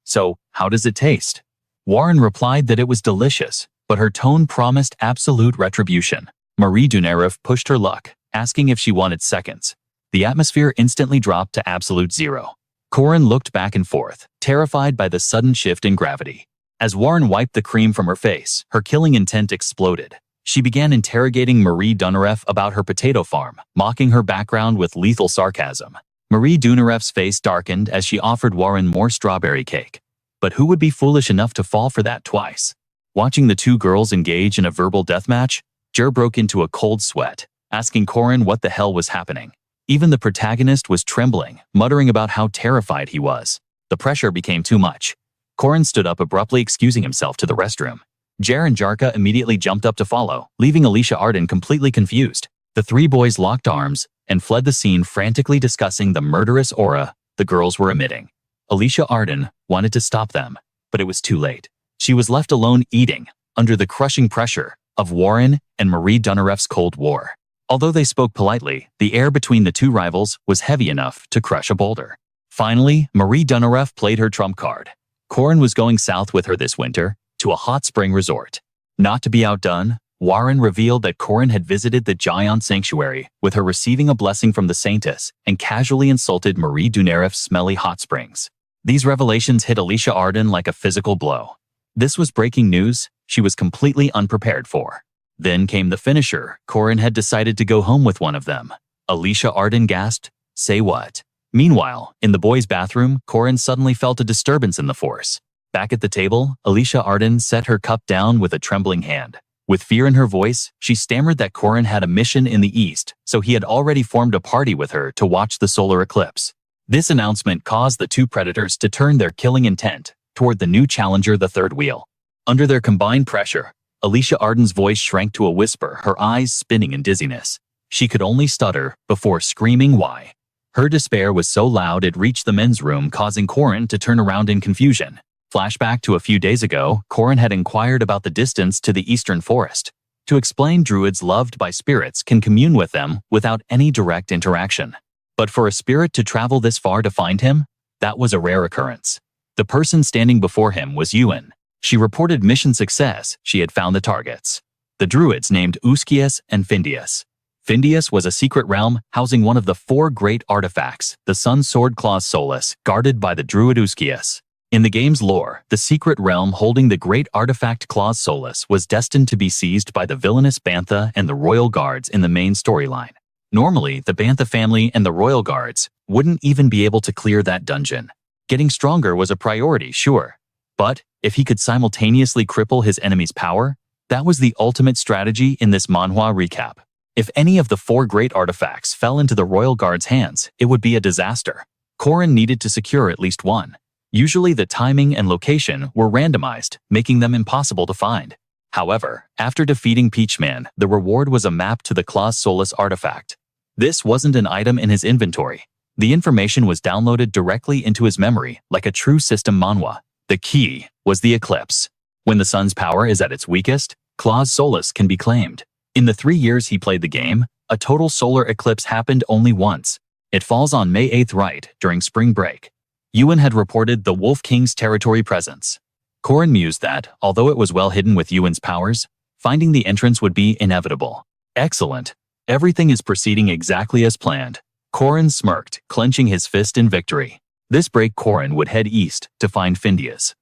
"So, how does it taste?" Warren replied that it was delicious, but her tone promised absolute retribution. Marie Dunaref pushed her luck, asking if she wanted seconds. The atmosphere instantly dropped to absolute zero. Corin looked back and forth, terrified by the sudden shift in gravity. As Warren wiped the cream from her face, her killing intent exploded. She began interrogating Marie Dunaref about her potato farm, mocking her background with lethal sarcasm. Marie Dunaref's face darkened as she offered Warren more strawberry cake. But who would be foolish enough to fall for that twice? Watching the two girls engage in a verbal deathmatch, Jer broke into a cold sweat, asking Corin what the hell was happening. Even the protagonist was trembling, muttering about how terrified he was. The pressure became too much. Corin stood up abruptly, excusing himself to the restroom. Jer and Jarka immediately jumped up to follow, leaving Alicia Arden completely confused. The three boys locked arms and fled the scene, frantically discussing the murderous aura the girls were emitting. Alicia Arden wanted to stop them, but it was too late. She was left alone eating, under the crushing pressure of Warren and Marie Dunaref's Cold War. Although they spoke politely, the air between the two rivals was heavy enough to crush a boulder. Finally, Marie Dunaref played her trump card. Corin was going south with her this winter, to a hot spring resort. Not to be outdone, Warren revealed that Corin had visited the Giant Sanctuary, with her receiving a blessing from the Saintess, and casually insulted Marie Dunaref's smelly hot springs. These revelations hit Alicia Arden like a physical blow. This was breaking news she was completely unprepared for. Then came the finisher. Corin had decided to go home with one of them. Alicia Arden gasped, "Say what?" Meanwhile, in the boys' bathroom, Corin suddenly felt a disturbance in the force. Back at the table, Alicia Arden set her cup down with a trembling hand. With fear in her voice, she stammered that Corin had a mission in the east, so he had already formed a party with her to watch the solar eclipse. This announcement caused the two predators to turn their killing intent toward the new challenger, the third wheel. Under their combined pressure, Alicia Arden's voice shrank to a whisper, her eyes spinning in dizziness. She could only stutter before screaming why. Her despair was so loud it reached the men's room, causing Corin to turn around in confusion. Flashback to a few days ago, Corin had inquired about the distance to the eastern forest. To explain, druids loved by spirits can commune with them without any direct interaction. But for a spirit to travel this far to find him, that was a rare occurrence. The person standing before him was Ewan. She reported mission success. She had found the targets. The druids named Uskias and Findias. Findias was a secret realm housing one of the four great artifacts, the Sun Sword Claws Solus, guarded by the druid Uskias. In the game's lore, the secret realm holding the great artifact Claws Solus was destined to be seized by the villainous Bantha and the royal guards in the main storyline. Normally, the Bantha family and the royal guards wouldn't even be able to clear that dungeon. Getting stronger was a priority, sure. But if he could simultaneously cripple his enemy's power, that was the ultimate strategy in this manhwa recap. If any of the four great artifacts fell into the royal guard's hands, it would be a disaster. Corin needed to secure at least one. Usually the timing and location were randomized, making them impossible to find. However, after defeating Peachman, the reward was a map to the Claws Solus artifact. This wasn't an item in his inventory. The information was downloaded directly into his memory, like a true system manhwa. The key was the eclipse. When the sun's power is at its weakest, Claws Solus can be claimed. In the 3 years he played the game, a total solar eclipse happened only once. It falls on May 8th right during spring break. Ewan had reported the Wolf King's territory presence. Corin mused that, although it was well hidden with Yuan's powers, finding the entrance would be inevitable. Excellent. Everything is proceeding exactly as planned. Corin smirked, clenching his fist in victory. This break, Corin would head east to find Phineas.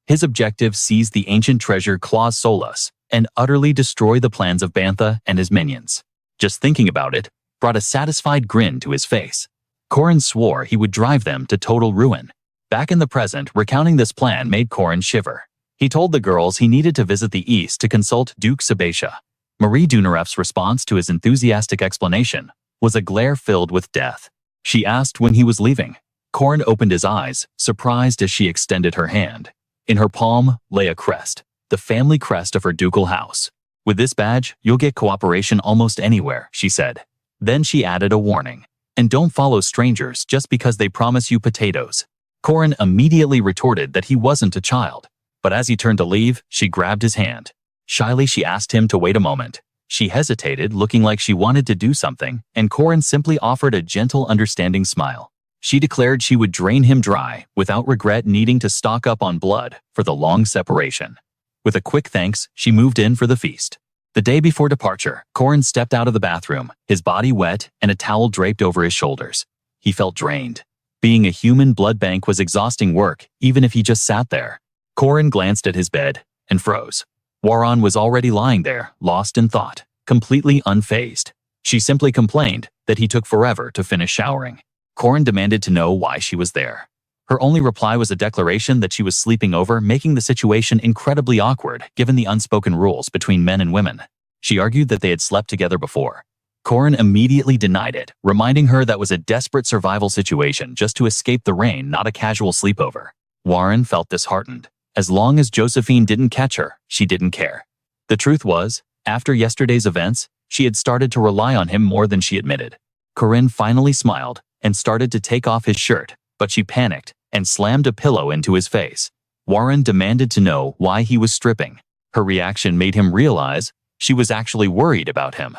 His objective: seize the ancient treasure Claus Solus and utterly destroy the plans of Bantha and his minions. Just thinking about it brought a satisfied grin to his face. Corin swore he would drive them to total ruin. Back in the present, recounting this plan made Corin shiver. He told the girls he needed to visit the east to consult Duke Sebatia. Marie Dunaref's response to his enthusiastic explanation was a glare filled with death. She asked when he was leaving. Corin opened his eyes, surprised as she extended her hand. In her palm lay a crest, the family crest of her ducal house. With this badge, you'll get cooperation almost anywhere, she said. Then she added a warning. And don't follow strangers just because they promise you potatoes. Corin immediately retorted that he wasn't a child. But as he turned to leave, she grabbed his hand. Shyly, she asked him to wait a moment. She hesitated, looking like she wanted to do something, and Corin simply offered a gentle, understanding smile. She declared she would drain him dry, without regret needing to stock up on blood for the long separation. With a quick thanks, she moved in for the feast. The day before departure, Corin stepped out of the bathroom, his body wet and a towel draped over his shoulders. He felt drained. Being a human blood bank was exhausting work, even if he just sat there. Corin glanced at his bed and froze. Warren was already lying there, lost in thought, completely unfazed. She simply complained that he took forever to finish showering. Corin demanded to know why she was there. Her only reply was a declaration that she was sleeping over, making the situation incredibly awkward given the unspoken rules between men and women. She argued that they had slept together before. Corin immediately denied it, reminding her that was a desperate survival situation just to escape the rain, not a casual sleepover. Warren felt disheartened. As long as Josephine didn't catch her, she didn't care. The truth was, after yesterday's events, she had started to rely on him more than she admitted. Corin finally smiled and started to take off his shirt, but she panicked and slammed a pillow into his face. Warren demanded to know why he was stripping. Her reaction made him realize she was actually worried about him.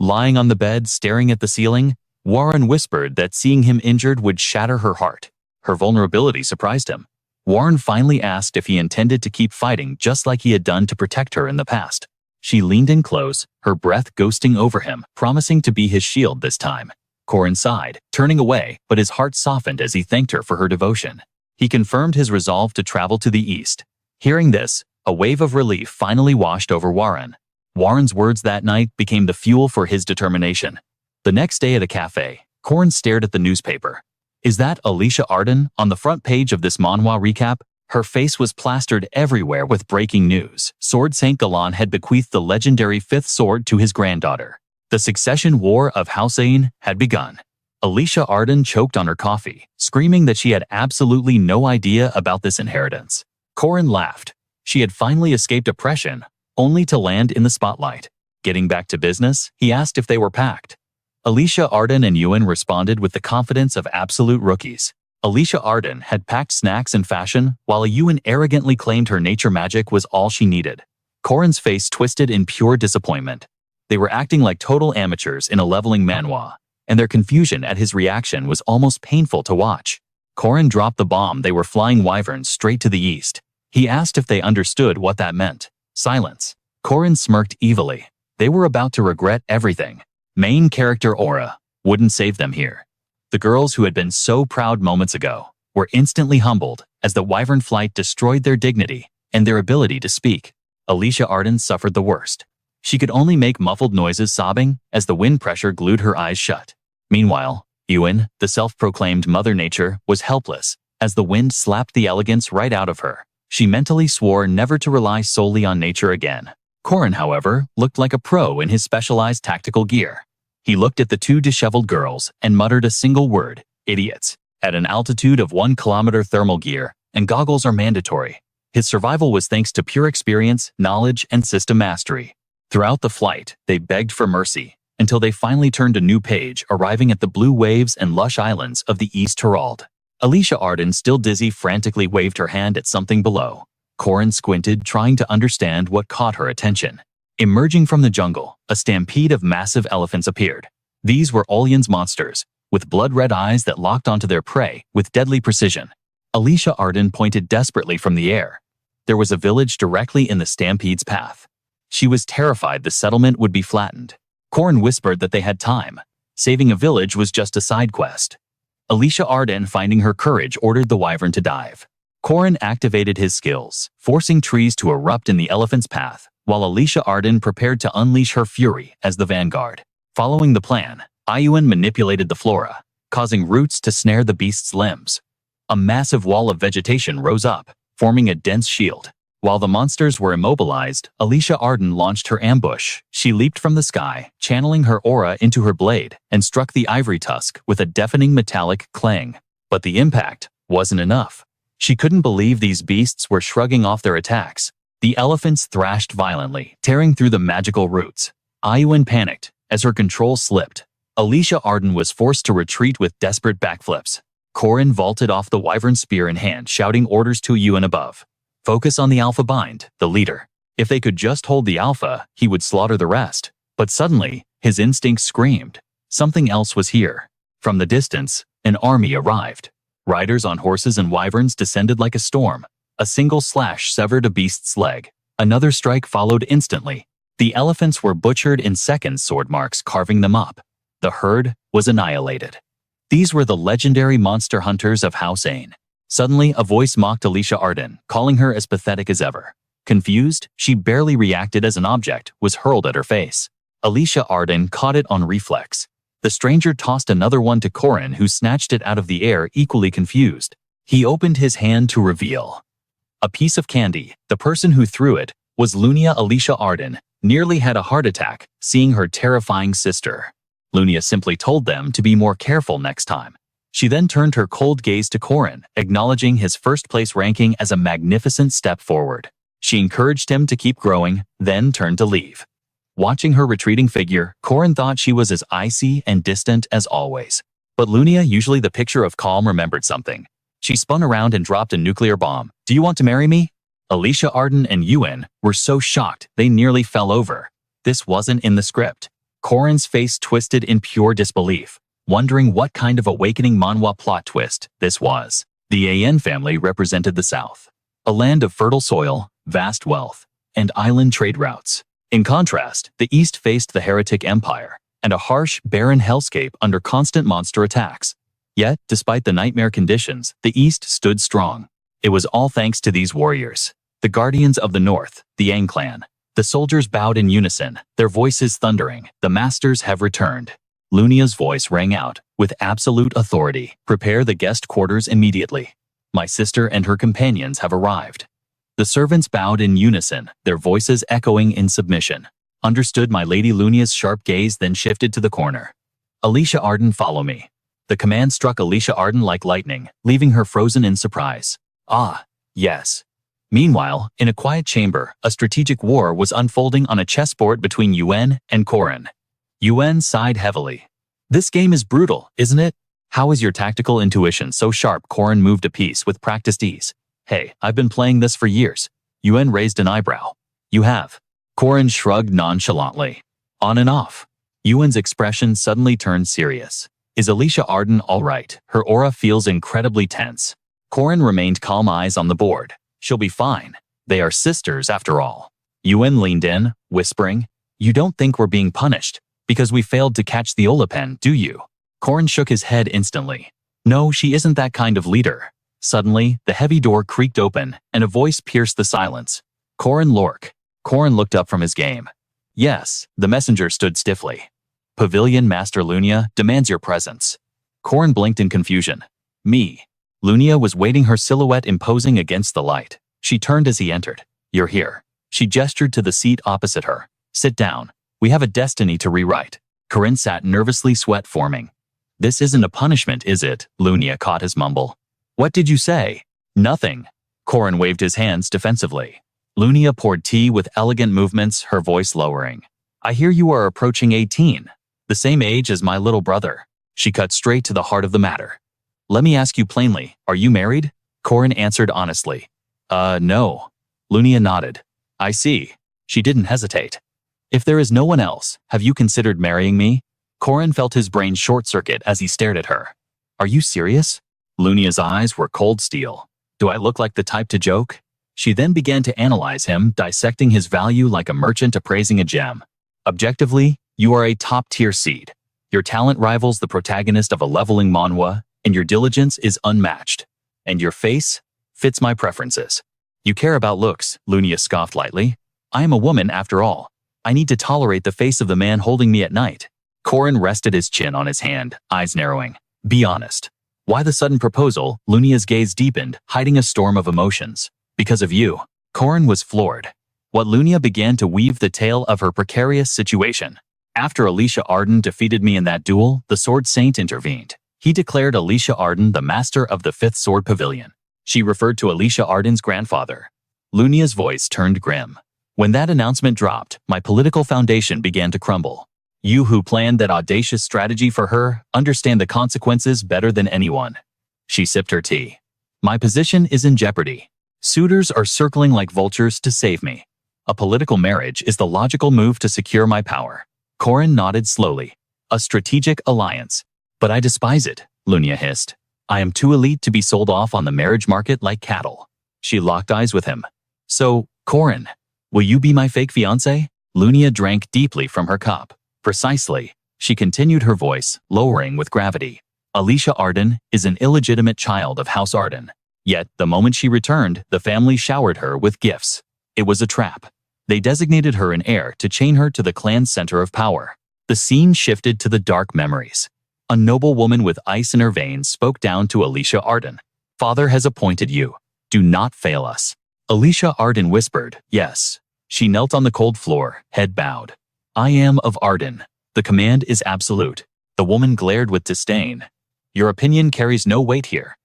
Lying on the bed, staring at the ceiling, Warren whispered that seeing him injured would shatter her heart. Her vulnerability surprised him. Warren finally asked if he intended to keep fighting just like he had done to protect her in the past. She leaned in close, her breath ghosting over him, promising to be his shield this time. Corin sighed, turning away, but his heart softened as he thanked her for her devotion. He confirmed his resolve to travel to the east. Hearing this, a wave of relief finally washed over Warren. Warren's words that night became the fuel for his determination. The next day at a cafe, Corin stared at the newspaper. Is that Alicia Arden on the front page of this Manhwa recap? Her face was plastered everywhere with breaking news. Sword Saint Galan had bequeathed the legendary fifth sword to his granddaughter. The succession war of Housein had begun. Alicia Arden choked on her coffee, screaming that she had absolutely no idea about this inheritance. Corin laughed. She had finally escaped oppression, only to land in the spotlight. Getting back to business, he asked if they were packed. Alicia Arden and Ewan responded with the confidence of absolute rookies. Alicia Arden had packed snacks and fashion, while Ewan arrogantly claimed her nature magic was all she needed. Corin's face twisted in pure disappointment. They were acting like total amateurs in a leveling manhwa, and their confusion at his reaction was almost painful to watch. Corin dropped the bomb. They were flying wyverns straight to the east. He asked if they understood what that meant. Silence. Corin smirked evilly. They were about to regret everything. Main character aura wouldn't save them here. The girls who had been so proud moments ago were instantly humbled as the wyvern flight destroyed their dignity and their ability to speak. Alicia Arden suffered the worst. She could only make muffled noises, sobbing as the wind pressure glued her eyes shut. Meanwhile, Ewan, the self-proclaimed Mother Nature, was helpless as the wind slapped the elegance right out of her. She mentally swore never to rely solely on nature again. Corin, however, looked like a pro in his specialized tactical gear. He looked at the two disheveled girls and muttered a single word: idiots. At an altitude of 1 kilometer, thermal gear and goggles are mandatory. His survival was thanks to pure experience, knowledge, and system mastery. Throughout the flight, they begged for mercy, until they finally turned a new page, arriving at the blue waves and lush islands of the East Herald. Alicia Arden, still dizzy, frantically waved her hand at something below. Corin squinted, trying to understand what caught her attention. Emerging from the jungle, a stampede of massive elephants appeared. These were Olyan's monsters, with blood-red eyes that locked onto their prey with deadly precision. Alicia Arden pointed desperately from the air. There was a village directly in the stampede's path. She was terrified the settlement would be flattened. Corin whispered that they had time. Saving a village was just a side quest. Alicia Arden, finding her courage, ordered the wyvern to dive. Corin activated his skills, forcing trees to erupt in the elephant's path, while Alicia Arden prepared to unleash her fury as the vanguard. Following the plan, Iuan manipulated the flora, causing roots to snare the beast's limbs. A massive wall of vegetation rose up, forming a dense shield. While the monsters were immobilized, Alicia Arden launched her ambush. She leaped from the sky, channeling her aura into her blade, and struck the ivory tusk with a deafening metallic clang. But the impact wasn't enough. She couldn't believe these beasts were shrugging off their attacks. The elephants thrashed violently, tearing through the magical roots. Iuan panicked as her control slipped. Alicia Arden was forced to retreat with desperate backflips. Corin vaulted off the wyvern spear in hand, shouting orders to Iuan above. Focus on the alpha bind, the leader. If they could just hold the alpha, he would slaughter the rest. But suddenly, his instincts screamed. Something else was here. From the distance, an army arrived. Riders on horses and wyverns descended like a storm. A single slash severed a beast's leg. Another strike followed instantly. The elephants were butchered in seconds, sword marks carving them up. The herd was annihilated. These were the legendary monster hunters of House Ain. Suddenly, a voice mocked Alicia Arden, calling her as pathetic as ever. Confused, she barely reacted as an object was hurled at her face. Alicia Arden caught it on reflex. The stranger tossed another one to Corin, who snatched it out of the air, equally confused. He opened his hand to reveal a piece of candy. The person who threw it was Lunia. Alicia Arden nearly had a heart attack seeing her terrifying sister. Lunia simply told them to be more careful next time. She then turned her cold gaze to Corin, acknowledging his first-place ranking as a magnificent step forward. She encouraged him to keep growing, then turned to leave. Watching her retreating figure, Corin thought she was as icy and distant as always. But Lunia, usually the picture of calm, remembered something. She spun around and dropped a nuclear bomb. "Do you want to marry me?" Alicia Arden and Iuan were so shocked they nearly fell over. This wasn't in the script. Corin's face twisted in pure disbelief, wondering what kind of awakening manhwa plot twist this was. The An family represented the South, a land of fertile soil, vast wealth, and island trade routes. In contrast, the East faced the heretic empire and a harsh, barren hellscape under constant monster attacks. Yet, despite the nightmare conditions, the East stood strong. It was all thanks to these warriors, the guardians of the North, the Aang clan. The soldiers bowed in unison, their voices thundering. "The masters have returned." Lunia's voice rang out with absolute authority. "Prepare the guest quarters immediately. My sister and her companions have arrived." The servants bowed in unison, their voices echoing in submission. "Understood, my lady." Lunia's sharp gaze then shifted to the corner. "Alicia Arden, follow me." The command struck Alicia Arden like lightning, leaving her frozen in surprise. "Ah, yes." Meanwhile, in a quiet chamber, a strategic war was unfolding on a chessboard between Iuan and Corin. Iuan sighed heavily. "This game is brutal, isn't it? How is your tactical intuition so sharp?" Corin moved a piece with practiced ease. "Hey, I've been playing this for years." Iuan raised an eyebrow. "You have?" Corin shrugged nonchalantly. "On and off." Iuan's expression suddenly turned serious. "Is Alicia Arden all right?" Her aura feels incredibly tense. Corin remained calm, eyes on the board. "She'll be fine. They are sisters after all." Iuan leaned in, whispering, "You don't think we're being punished because we failed to catch the Olapen, do you?" Corin shook his head instantly. "No, she isn't that kind of leader." Suddenly, the heavy door creaked open, and a voice pierced the silence. "Corin Lock." Corin looked up from his game. "Yes." The messenger stood stiffly. "Pavilion Master Lunia demands your presence." Corin blinked in confusion. "Me?" Lunia was waiting, her silhouette imposing against the light. She turned as he entered. "You're here." She gestured to the seat opposite her. "Sit down. We have a destiny to rewrite." Corin sat nervously, sweat forming. "This isn't a punishment, is it?" Lunia caught his mumble. "What did you say?" "Nothing." Corin waved his hands defensively. Lunia poured tea with elegant movements, her voice lowering. "I hear you are approaching 18. The same age as my little brother." She cut straight to the heart of the matter. "Let me ask you plainly, are you married?" Corin answered honestly. No." Lunia nodded. "I see." She didn't hesitate. "If there is no one else, have you considered marrying me?" Corin felt his brain short-circuit as he stared at her. "Are you serious?" Lunia's eyes were cold steel. "Do I look like the type to joke?" She then began to analyze him, dissecting his value like a merchant appraising a gem. Objectively, you are a top-tier seed. Your talent rivals the protagonist of a leveling manhwa, and your diligence is unmatched. And your face fits my preferences. You care about looks, Lunia scoffed lightly. I am a woman after all. I need to tolerate the face of the man holding me at night. Corin rested his chin on his hand, eyes narrowing. Be honest. Why the sudden proposal? Lunia's gaze deepened, hiding a storm of emotions. Because of you. Corin was floored. What Lunia began to weave the tale of her precarious situation. After Alicia Arden defeated me in that duel, the Sword Saint intervened. He declared Alicia Arden the master of the Fifth Sword Pavilion. She referred to Alicia Arden's grandfather. Lunia's voice turned grim. When that announcement dropped, my political foundation began to crumble. You who planned that audacious strategy for her understand the consequences better than anyone. She sipped her tea. My position is in jeopardy. Suitors are circling like vultures to save me. A political marriage is the logical move to secure my power. Corin nodded slowly. A strategic alliance. But I despise it, Lunia hissed. I am too elite to be sold off on the marriage market like cattle. She locked eyes with him. So, Corin, will you be my fake fiancé? Lunia drank deeply from her cup. Precisely, she continued, her voice lowering with gravity. Alicia Arden is an illegitimate child of House Arden. Yet, the moment she returned, the family showered her with gifts. It was a trap. They designated her an heir to chain her to the clan's center of power. The scene shifted to the dark memories. A noble woman with ice in her veins spoke down to Alicia Arden. Father has appointed you. Do not fail us. Alicia Arden whispered, yes. She knelt on the cold floor, head bowed. I am of Arden. The command is absolute. The woman glared with disdain. Your opinion carries no weight here.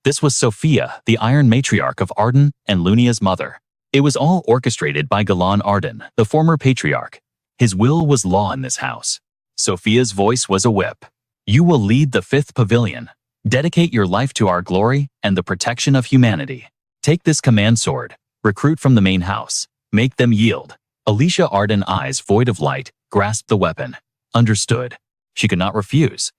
This was Sophia, the Iron Matriarch of Arden and Lunia's mother. It was all orchestrated by Galan Arden, the former patriarch. His will was law in this house. Sophia's voice was a whip. You will lead the Fifth Pavilion. Dedicate your life to our glory and the protection of humanity. Take this command sword. Recruit from the main house. Make them yield. Alicia Arden, eyes void of light, grasped the weapon. Understood. She could not refuse.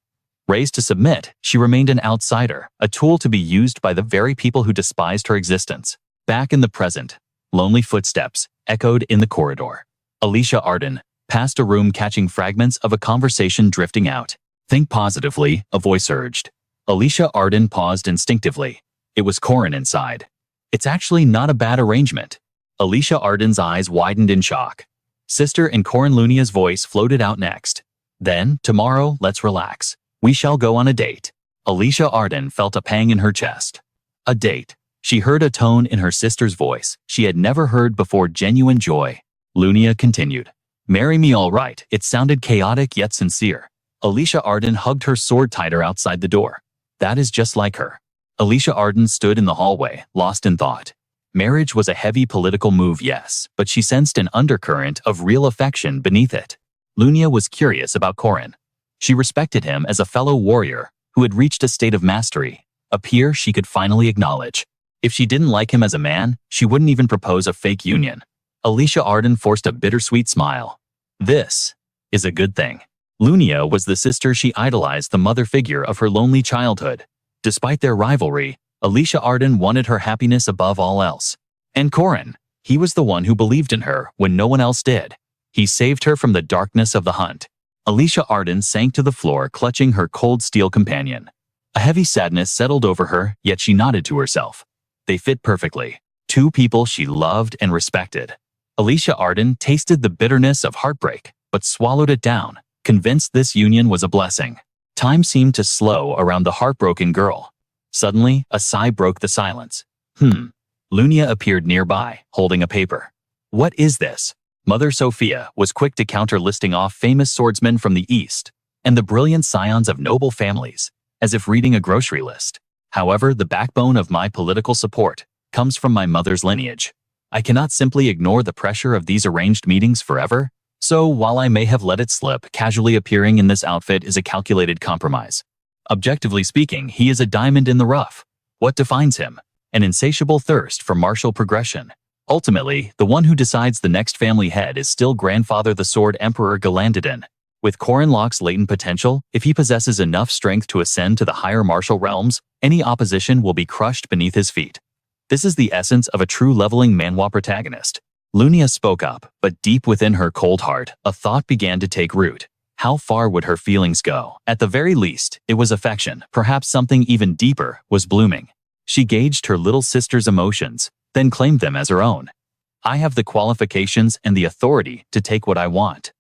Raised to submit, she remained an outsider, a tool to be used by the very people who despised her existence. Back in the present, lonely footsteps echoed in the corridor. Alicia Arden passed a room, catching fragments of a conversation drifting out. Think positively, a voice urged. Alicia Arden paused instinctively. It was Corin inside. It's actually not a bad arrangement. Alicia Arden's eyes widened in shock. Sister, and Corin Lunia's voice floated out next. Then, tomorrow, let's relax. We shall go on a date. Alicia Arden felt a pang in her chest. A date. She heard a tone in her sister's voice she had never heard before, genuine joy. Lunia continued. Marry me, all right. It sounded chaotic yet sincere. Alicia Arden hugged her sword tighter outside the door. That is just like her. Alicia Arden stood in the hallway, lost in thought. Marriage was a heavy political move, yes, but she sensed an undercurrent of real affection beneath it. Lunia was curious about Corin. She respected him as a fellow warrior who had reached a state of mastery, a peer she could finally acknowledge. If she didn't like him as a man, she wouldn't even propose a fake union. Alicia Arden forced a bittersweet smile. This is a good thing. Lunia was the sister she idolized, the mother figure of her lonely childhood. Despite their rivalry, Alicia Arden wanted her happiness above all else. And Corin, he was the one who believed in her when no one else did. He saved her from the darkness of the hunt. Alicia Arden sank to the floor, clutching her cold steel companion. A heavy sadness settled over her, yet she nodded to herself. They fit perfectly. Two people she loved and respected. Alicia Arden tasted the bitterness of heartbreak, but swallowed it down, convinced this union was a blessing. Time seemed to slow around the heartbroken girl. Suddenly, a sigh broke the silence. Lunia appeared nearby, holding a paper. What is this? Mother Sophia was quick to counter, listing off famous swordsmen from the East and the brilliant scions of noble families, as if reading a grocery list. However, the backbone of my political support comes from my mother's lineage. I cannot simply ignore the pressure of these arranged meetings forever, so while I may have let it slip, casually appearing in this outfit is a calculated compromise. Objectively speaking, he is a diamond in the rough. What defines him? An insatiable thirst for martial progression. Ultimately, the one who decides the next family head is still grandfather the Sword Emperor Galandadin. With Corin Lock's latent potential, if he possesses enough strength to ascend to the higher martial realms, any opposition will be crushed beneath his feet. This is the essence of a true leveling manhwa protagonist. Lunia spoke up, but deep within her cold heart, a thought began to take root. How far would her feelings go? At the very least, it was affection. Perhaps something even deeper was blooming. She gauged her little sister's emotions, then claimed them as her own. I have the qualifications and the authority to take what I want.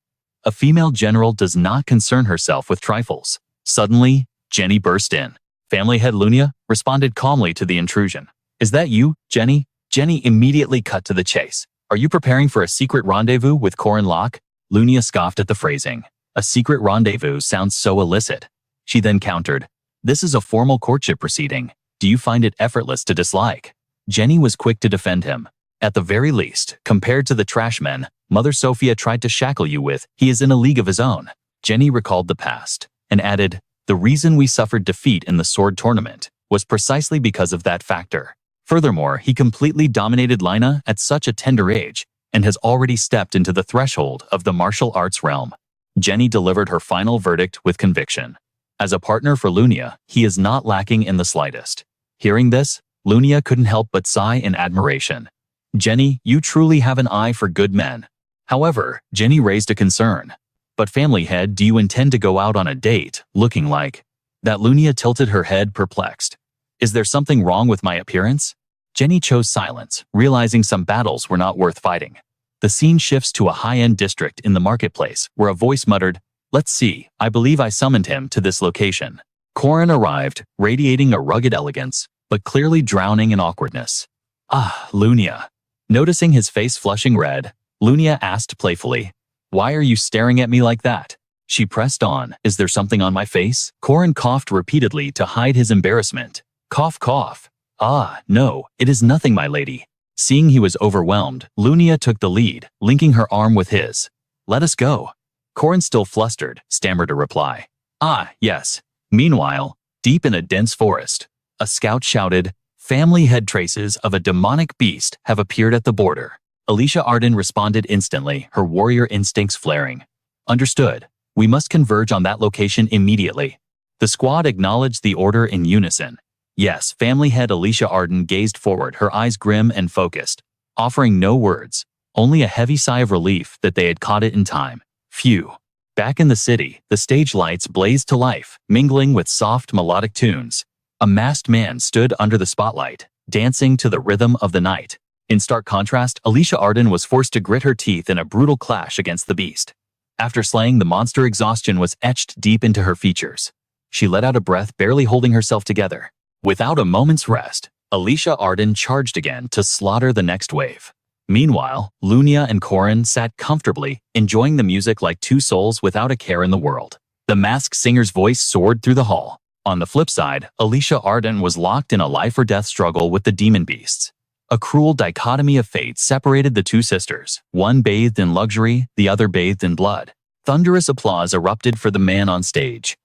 A female general does not concern herself with trifles. Suddenly, Jenny burst in. Family head Lunia responded calmly to the intrusion. Is that you, Jenny? Jenny immediately cut to the chase. Are you preparing for a secret rendezvous with Corin Lock? Lunia scoffed at the phrasing. A secret rendezvous sounds so illicit. She then countered. This is a formal courtship proceeding. Do you find it effortless to dislike? Jenny was quick to defend him. At the very least, compared to the trash men Mother Sophia tried to shackle you with, he is in a league of his own. Jenny recalled the past and added, the reason we suffered defeat in the sword tournament was precisely because of that factor. Furthermore, he completely dominated Lina at such a tender age and has already stepped into the threshold of the martial arts realm. Jenny delivered her final verdict with conviction. As a partner for Lunia, he is not lacking in the slightest. Hearing this, Lunia couldn't help but sigh in admiration. Jenny, you truly have an eye for good men. However, Jenny raised a concern. But family head, do you intend to go out on a date, looking like... That Lunia tilted her head perplexed. Is there something wrong with my appearance? Jenny chose silence, realizing some battles were not worth fighting. The scene shifts to a high-end district in the marketplace, where a voice muttered, let's see, I believe I summoned him to this location. Corin arrived, radiating a rugged elegance, but clearly drowning in awkwardness. Ah, Lunia. Noticing his face flushing red, Lunia asked playfully, why are you staring at me like that? She pressed on, is there something on my face? Corin coughed repeatedly to hide his embarrassment. Cough, cough. Ah, no, it is nothing, my lady. Seeing he was overwhelmed, Lunia took the lead, linking her arm with his. Let us go. Corin, still flustered, stammered a reply. Ah, yes. Meanwhile, deep in a dense forest, a scout shouted, family head, traces of a demonic beast have appeared at the border. Alicia Arden responded instantly, her warrior instincts flaring. Understood. We must converge on that location immediately. The squad acknowledged the order in unison. Yes, family head Alicia Arden gazed forward, her eyes grim and focused, offering no words, only a heavy sigh of relief that they had caught it in time. Phew. Back in the city, the stage lights blazed to life, mingling with soft melodic tunes. A masked man stood under the spotlight, dancing to the rhythm of the night. In stark contrast, Alicia Arden was forced to grit her teeth in a brutal clash against the beast. After slaying the monster, exhaustion was etched deep into her features. She let out a breath, barely holding herself together. Without a moment's rest, Alicia Arden charged again to slaughter the next wave. Meanwhile, Lunia and Corin sat comfortably, enjoying the music like two souls without a care in the world. The masked singer's voice soared through the hall. On the flip side, Alicia Arden was locked in a life-or-death struggle with the demon beasts. A cruel dichotomy of fate separated the two sisters, one bathed in luxury, the other bathed in blood. Thunderous applause erupted for the man on stage.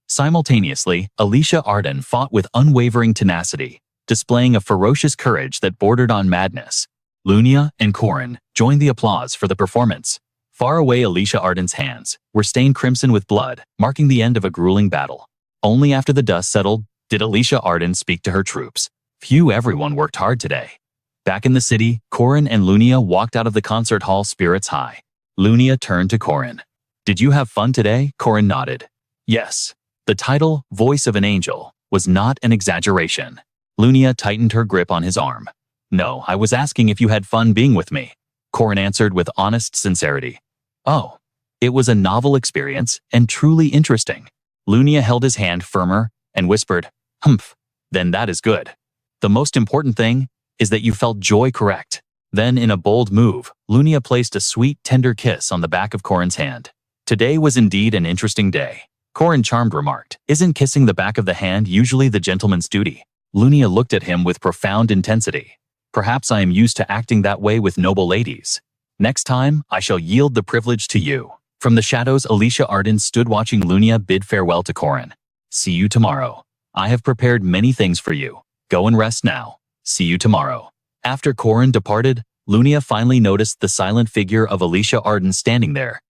Simultaneously, Alicia Arden fought with unwavering tenacity, displaying a ferocious courage that bordered on madness. Lunia and Corin joined the applause for the performance. Far away, Alicia Arden's hands were stained crimson with blood, marking the end of a grueling battle. Only after the dust settled did Alicia Arden speak to her troops. Phew, everyone worked hard today. Back in the city, Corin and Lunia walked out of the concert hall, spirits high. Lunia turned to Corin. Did you have fun today? Corin nodded. Yes. The title, Voice of an Angel, was not an exaggeration. Lunia tightened her grip on his arm. No, I was asking if you had fun being with me. Corin answered with honest sincerity. Oh, it was a novel experience and truly interesting. Lunia held his hand firmer and whispered, humph, then that is good. The most important thing is that you felt joy, correct? Then, in a bold move, Lunia placed a sweet, tender kiss on the back of Corin's hand. Today was indeed an interesting day. Corin, charmed, remarked, isn't kissing the back of the hand usually the gentleman's duty? Lunia looked at him with profound intensity. Perhaps I am used to acting that way with noble ladies. Next time, I shall yield the privilege to you. From the shadows, Alicia Arden stood watching Lunia bid farewell to Corin. See you tomorrow. I have prepared many things for you. Go and rest now. See you tomorrow. After Corin departed, Lunia finally noticed the silent figure of Alicia Arden standing there.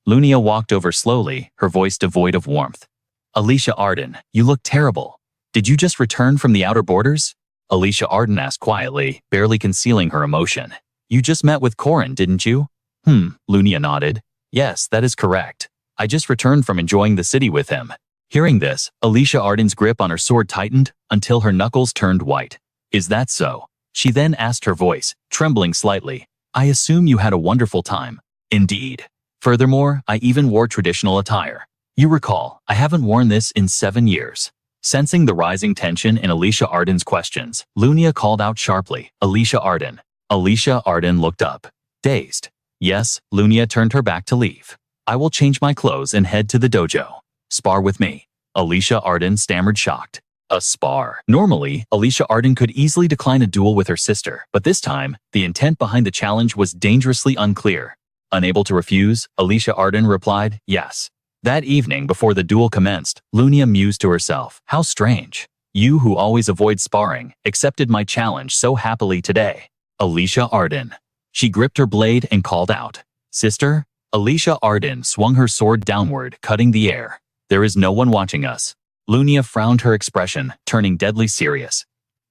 Lunia walked over slowly, her voice devoid of warmth. Alicia Arden, you look terrible. Did you just return from the outer borders? Alicia Arden asked quietly, barely concealing her emotion. You just met with Corin, didn't you? Lunia nodded. Yes, that is correct. I just returned from enjoying the city with him. Hearing this, Alicia Arden's grip on her sword tightened until her knuckles turned white. Is that so? She then asked, her voice trembling slightly. I assume you had a wonderful time. Indeed. Furthermore, I even wore traditional attire. You recall, I haven't worn this in 7 years. Sensing the rising tension in Alicia Arden's questions, Lunia called out sharply, Alicia Arden. Alicia Arden looked up, dazed. Yes, Lunia turned her back to leave. I will change my clothes and head to the dojo. Spar with me. Alicia Arden stammered, shocked. A spar. Normally, Alicia Arden could easily decline a duel with her sister, but this time, the intent behind the challenge was dangerously unclear. Unable to refuse, Alicia Arden replied, yes. That evening, before the duel commenced, Lunia mused to herself, how strange. You who always avoid sparring, accepted my challenge so happily today. Alicia Arden. She gripped her blade and called out, Sister? Alicia Arden swung her sword downward, cutting the air. There is no one watching us. Lunia frowned, her expression turning deadly serious.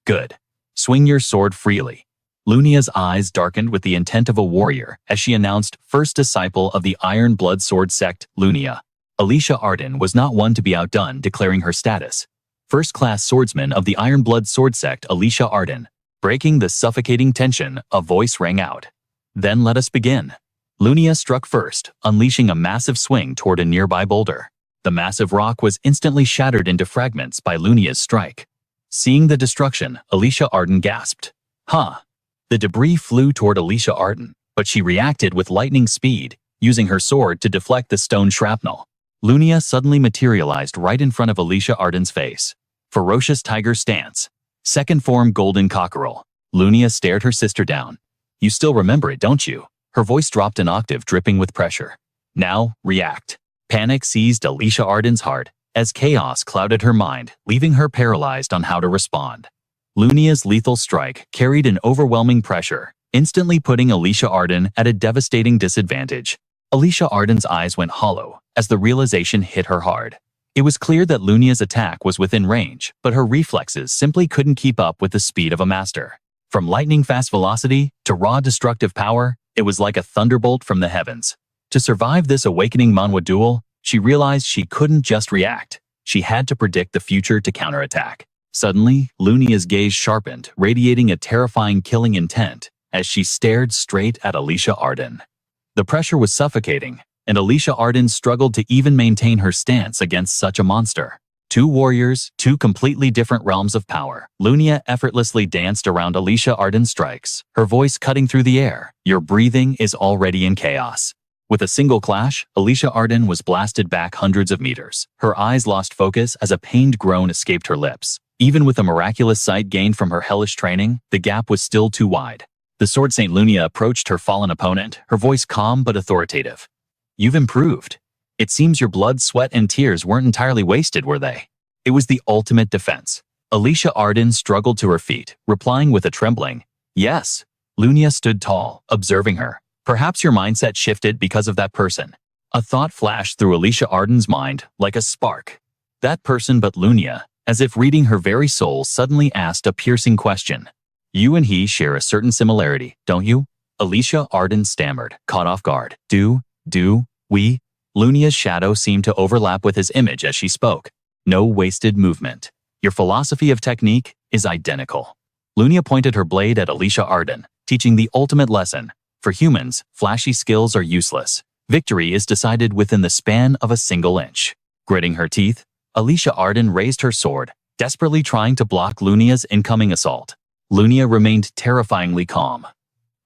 Good. Swing your sword freely. Lunia's eyes darkened with the intent of a warrior as she announced, first disciple of the Iron Blood Sword sect, Lunia. Alicia Arden was not one to be outdone, declaring her status. First-class swordsman of the Iron Blood Sword sect, Alicia Arden. Breaking the suffocating tension, a voice rang out. Then let us begin. Lunia struck first, unleashing a massive swing toward a nearby boulder. The massive rock was instantly shattered into fragments by Lunia's strike. Seeing the destruction, Alicia Arden gasped. Huh. The debris flew toward Alicia Arden, but she reacted with lightning speed, using her sword to deflect the stone shrapnel. Lunia suddenly materialized right in front of Alicia Arden's face. Ferocious tiger stance. Second form golden cockerel. Lunia stared her sister down. You still remember it, don't you? Her voice dropped an octave, dripping with pressure. Now, react. Panic seized Alicia Arden's heart as chaos clouded her mind, leaving her paralyzed on how to respond. Lunia's lethal strike carried an overwhelming pressure, instantly putting Alicia Arden at a devastating disadvantage. Alicia Arden's eyes went hollow as the realization hit her hard. It was clear that Lunia's attack was within range, but her reflexes simply couldn't keep up with the speed of a master. From lightning-fast velocity to raw destructive power, it was like a thunderbolt from the heavens. To survive this awakening Manhwa duel, she realized she couldn't just react. She had to predict the future to counterattack. Suddenly, Lunia's gaze sharpened, radiating a terrifying killing intent as she stared straight at Alicia Arden. The pressure was suffocating, and Alicia Arden struggled to even maintain her stance against such a monster. Two warriors, two completely different realms of power. Lunia effortlessly danced around Alicia Arden's strikes, her voice cutting through the air. Your breathing is already in chaos. With a single clash, Alicia Arden was blasted back hundreds of meters. Her eyes lost focus as a pained groan escaped her lips. Even with the miraculous sight gained from her hellish training, the gap was still too wide. The Sword Saint Lunia approached her fallen opponent, her voice calm but authoritative. You've improved. It seems your blood, sweat, and tears weren't entirely wasted, were they? It was the ultimate defense. Alicia Arden struggled to her feet, replying with a trembling, yes. Lunia stood tall, observing her. Perhaps your mindset shifted because of that person. A thought flashed through Alicia Arden's mind like a spark. That person, but Lunia, as if reading her very soul, suddenly asked a piercing question. You and he share a certain similarity, don't you? Alicia Arden stammered, caught off guard. Do we? Lunia's shadow seemed to overlap with his image as she spoke. No wasted movement. Your philosophy of technique is identical. Lunia pointed her blade at Alicia Arden, teaching the ultimate lesson. For humans, flashy skills are useless. Victory is decided within the span of a single inch. Gritting her teeth, Alicia Arden raised her sword, desperately trying to block Lunia's incoming assault. Lunia remained terrifyingly calm.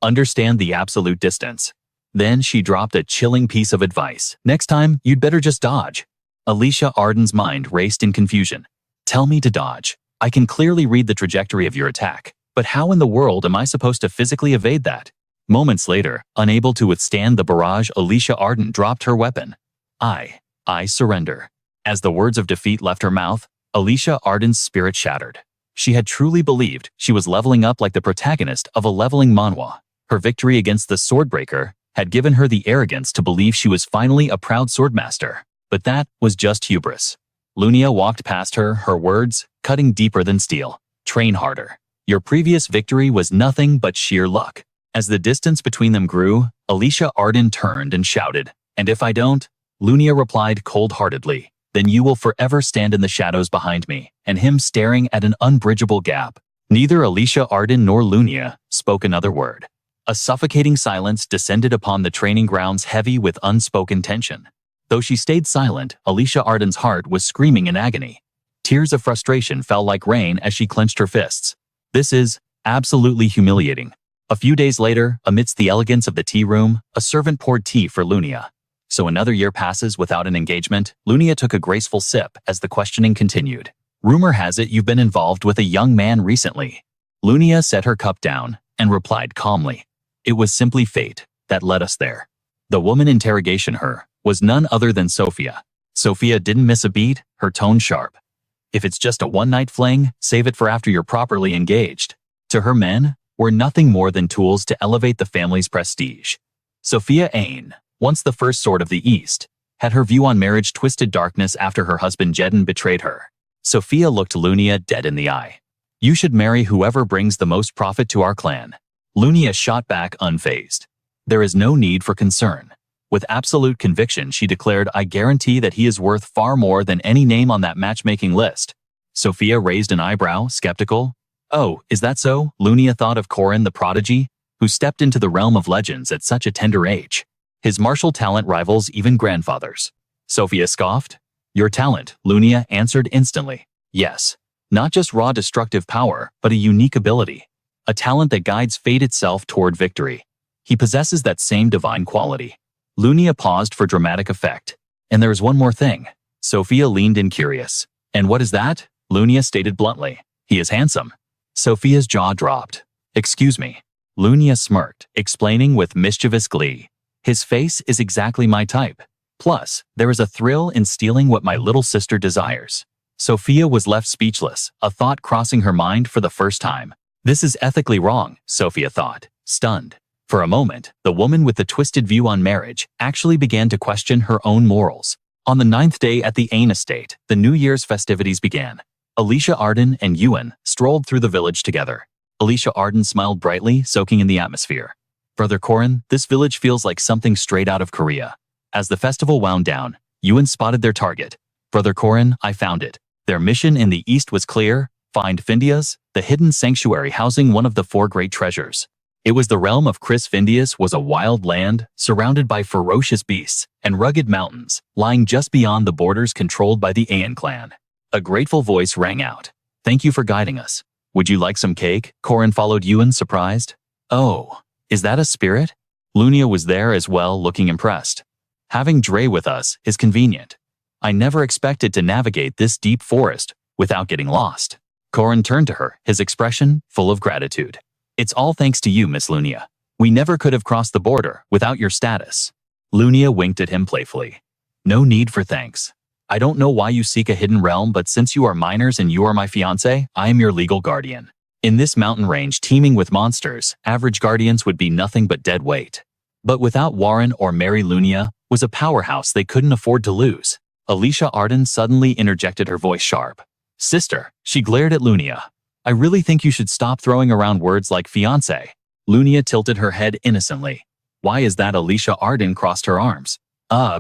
Understand the absolute distance. Then she dropped a chilling piece of advice. Next time, you'd better just dodge. Alicia Arden's mind raced in confusion. Tell me to dodge. I can clearly read the trajectory of your attack, but how in the world am I supposed to physically evade that? Moments later, unable to withstand the barrage, Alicia Arden dropped her weapon. I surrender. As the words of defeat left her mouth, Alicia Arden's spirit shattered. She had truly believed she was leveling up like the protagonist of a leveling manhwa. Her victory against the Swordbreaker had given her the arrogance to believe she was finally a proud swordmaster. But that was just hubris. Lunia walked past her, her words cutting deeper than steel. Train harder. Your previous victory was nothing but sheer luck. As the distance between them grew, Alicia Arden turned and shouted, "And if I don't?" Lunia replied cold-heartedly, "Then you will forever stand in the shadows behind me," and him staring at an unbridgeable gap. Neither Alicia Arden nor Lunia spoke another word. A suffocating silence descended upon the training grounds, heavy with unspoken tension. Though she stayed silent, Alicia Arden's heart was screaming in agony. Tears of frustration fell like rain as she clenched her fists. This is absolutely humiliating. A few days later, amidst the elegance of the tea room, a servant poured tea for Lunia. So another year passes without an engagement. Lunia took a graceful sip as the questioning continued. "Rumor has it you've been involved with a young man recently." Lunia set her cup down and replied calmly, "It was simply fate that led us there." The woman interrogation her was none other than Sophia. Sophia didn't miss a beat, her tone sharp. "If it's just a one-night fling, save it for after you're properly engaged." To her, men were nothing more than tools to elevate the family's prestige. Sophia Ain, once the first sword of the East, had her view on marriage twisted darkness after her husband Jedin betrayed her. Sophia looked Lunia dead in the eye. "You should marry whoever brings the most profit to our clan." Lunia shot back unfazed. "There is no need for concern." With absolute conviction, she declared, "I guarantee that he is worth far more than any name on that matchmaking list." Sophia raised an eyebrow, skeptical. "Oh, is that so?" Lunia thought of Corin the prodigy, who stepped into the realm of legends at such a tender age. His martial talent rivals even grandfathers. Sophia scoffed. "Your talent," Lunia answered instantly. "Yes. Not just raw destructive power, but a unique ability. A talent that guides fate itself toward victory. He possesses that same divine quality." Lunia paused for dramatic effect. "And there is one more thing." Sophia leaned in curious. "And what is that?" Lunia stated bluntly. "He is handsome." Sophia's jaw dropped. "Excuse me." Lunia smirked, explaining with mischievous glee. "His face is exactly my type. Plus, there is a thrill in stealing what my little sister desires." Sophia was left speechless, a thought crossing her mind for the first time. This is ethically wrong, Sophia thought, stunned. For a moment, the woman with the twisted view on marriage actually began to question her own morals. On the 9th day at the Ain estate, the New Year's festivities began. Alicia Arden and Ewan strolled through the village together. Alicia Arden smiled brightly, soaking in the atmosphere. "Brother Corin, this village feels like something straight out of Korea." As the festival wound down, Ewan spotted their target. "Brother Corin, I found it." Their mission in the east was clear: find Findias, the hidden sanctuary housing one of the 4 great treasures. It was the realm of Chris. Findias was a wild land, surrounded by ferocious beasts and rugged mountains, lying just beyond the borders controlled by the Aeon clan. A grateful voice rang out. "Thank you for guiding us. Would you like some cake?" Corin followed Ewan, surprised. "Oh, is that a spirit?" Lunia was there as well, looking impressed. "Having Dre with us is convenient. I never expected to navigate this deep forest without getting lost." Corin turned to her, his expression full of gratitude. "It's all thanks to you, Miss Lunia. We never could have crossed the border without your status." Lunia winked at him playfully. "No need for thanks. I don't know why you seek a hidden realm, but since you are minors and you are my fiancé, I am your legal guardian. In this mountain range teeming with monsters, average guardians would be nothing but dead weight. But without Warren or Mary, Lunia was a powerhouse they couldn't afford to lose." Alicia Arden suddenly interjected, her voice sharp. "Sister," she glared at Lunia. "I really think you should stop throwing around words like fiancé." Lunia tilted her head innocently. "Why is that?" Alicia Arden crossed her arms.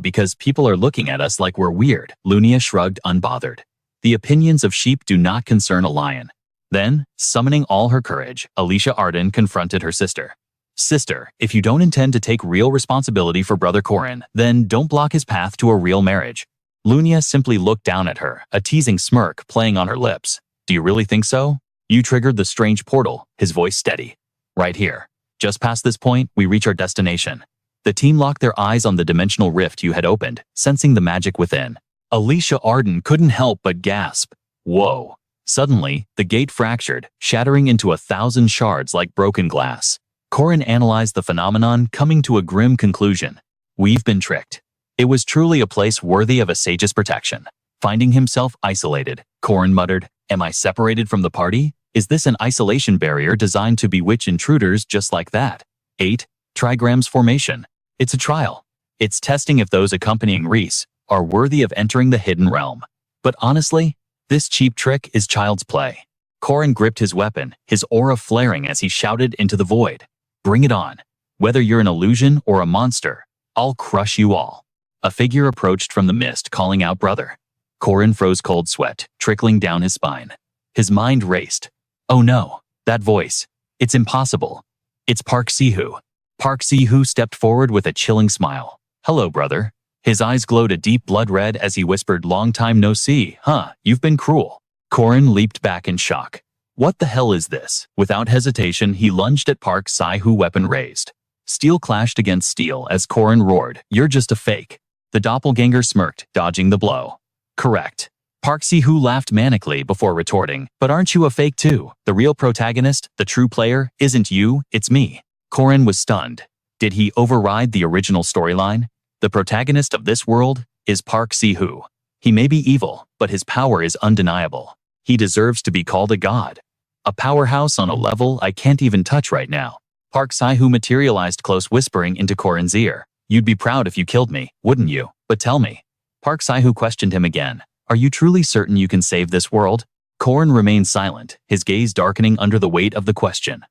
Because people are looking at us like we're weird." Lunia shrugged, unbothered. "The opinions of sheep do not concern a lion." Then, summoning all her courage, Alicia Arden confronted her sister. "Sister, if you don't intend to take real responsibility for Brother Corin, then don't block his path to a real marriage." Lunia simply looked down at her, a teasing smirk playing on her lips. "Do you really think so? You triggered the strange portal," his voice steady. "Right here. Just past this point, we reach our destination." The team locked their eyes on the dimensional rift you had opened, sensing the magic within. Alicia Arden couldn't help but gasp. Whoa. Suddenly, the gate fractured, shattering into 1,000 shards like broken glass. Corin analyzed the phenomenon, coming to a grim conclusion. "We've been tricked." It was truly a place worthy of a sage's protection. Finding himself isolated, Corin muttered, "Am I separated from the party? Is this an isolation barrier designed to bewitch intruders just like that?" 8. Trigrams formation. It's a trial. It's testing if those accompanying Reese are worthy of entering the hidden realm. But honestly, this cheap trick is child's play. Corin gripped his weapon, his aura flaring as he shouted into the void. Bring it on. Whether you're an illusion or a monster, I'll crush you all. A figure approached from the mist, calling out brother. Corin froze, cold sweat trickling down his spine. His mind raced. Oh no, that voice. It's impossible. It's Park Si-hoo. Park Si-hoo stepped forward with a chilling smile. Hello, brother. His eyes glowed a deep blood red as he whispered, long time no see, huh? You've been cruel. Corin leaped back in shock. What the hell is this? Without hesitation, he lunged at Park Si-hoo, weapon raised. Steel clashed against steel as Corin roared, You're just a fake. The doppelganger smirked, dodging the blow. Correct. Park Si-hoo laughed manically before retorting, But aren't you a fake too? The real protagonist, the true player, isn't you, it's me. Corin was stunned. Did he override the original storyline? The protagonist of this world is Park Si-hoo. He may be evil, but his power is undeniable. He deserves to be called a god. A powerhouse on a level I can't even touch right now. Park Si-hoo materialized close, whispering into Corin's ear. You'd be proud if you killed me, wouldn't you? But tell me. Park Si-hoo questioned him again. Are you truly certain you can save this world? Corin remained silent, his gaze darkening under the weight of the question.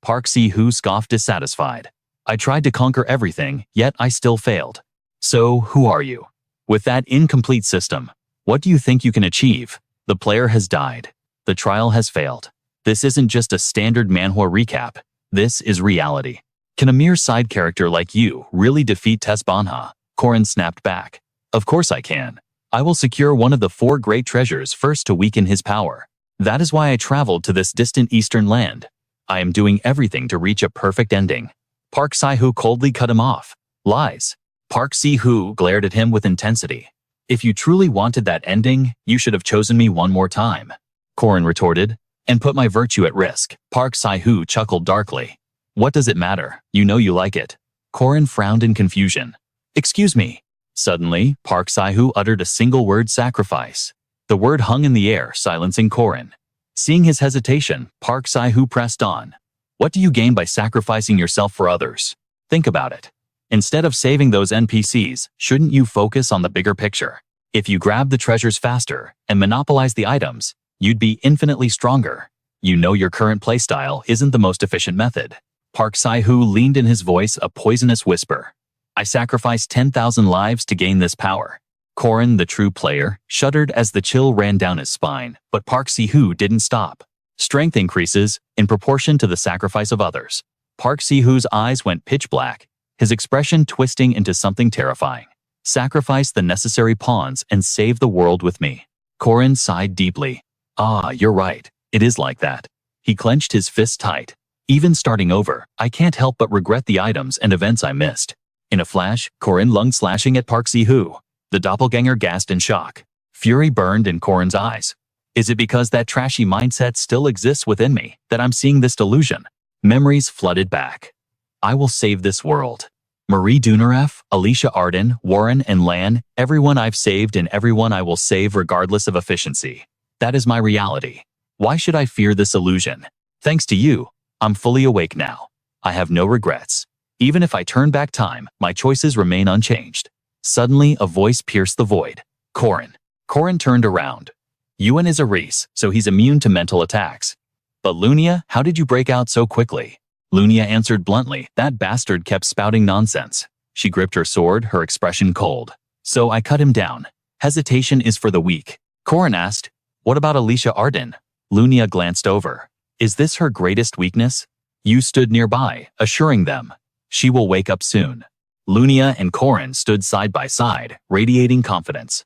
Park Si-hoo scoffed, dissatisfied. I tried to conquer everything, yet I still failed. So, who are you? With that incomplete system, what do you think you can achieve? The player has died. The trial has failed. This isn't just a standard manhwa recap. This is reality. Can a mere side character like you really defeat Tess Banha? Corin snapped back. Of course I can. I will secure one of the 4 great treasures first to weaken his power. That is why I traveled to this distant eastern land. I am doing everything to reach a perfect ending. Park Si-hoo coldly cut him off. Lies. Park Si-hoo glared at him with intensity. If you truly wanted that ending, you should have chosen me one more time. Corin retorted. And put my virtue at risk. Park Si-hoo chuckled darkly. What does it matter? You know you like it. Corin frowned in confusion. Excuse me. Suddenly, Park Si-hoo uttered a single word: sacrifice. The word hung in the air, silencing Corin. Seeing his hesitation, Park Si-hoo pressed on. What do you gain by sacrificing yourself for others? Think about it. Instead of saving those NPCs, shouldn't you focus on the bigger picture? If you grab the treasures faster and monopolize the items, you'd be infinitely stronger. You know your current playstyle isn't the most efficient method. Park Si-hoo leaned in, his voice a poisonous whisper. I sacrificed 10,000 lives to gain this power. Corin, the true player, shuddered as the chill ran down his spine, but Park Si-hoo didn't stop. Strength increases in proportion to the sacrifice of others. Park Si-hoo's eyes went pitch black, his expression twisting into something terrifying. Sacrifice the necessary pawns and save the world with me. Corin sighed deeply. Ah, you're right. It is like that. He clenched his fists tight. Even starting over, I can't help but regret the items and events I missed. In a flash, Corin lunged, slashing at Park Si-hoo. The doppelganger gasped in shock. Fury burned in Corin's eyes. Is it because that trashy mindset still exists within me that I'm seeing this delusion? Memories flooded back. I will save this world. Marie Dunereff, Alicia Arden, Warren and Lan, everyone I've saved and everyone I will save regardless of efficiency. That is my reality. Why should I fear this illusion? Thanks to you, I'm fully awake now. I have no regrets. Even if I turn back time, my choices remain unchanged. Suddenly, a voice pierced the void. Corin. Corin turned around. Yuen is a Reese, so he's immune to mental attacks. But Lunia, how did you break out so quickly? Lunia answered bluntly, that bastard kept spouting nonsense. She gripped her sword, her expression cold. So I cut him down. Hesitation is for the weak. Corin asked, what about Alicia Arden? Lunia glanced over. Is this her greatest weakness? You stood nearby, assuring them. She will wake up soon. Lunia and Corin stood side by side, radiating confidence.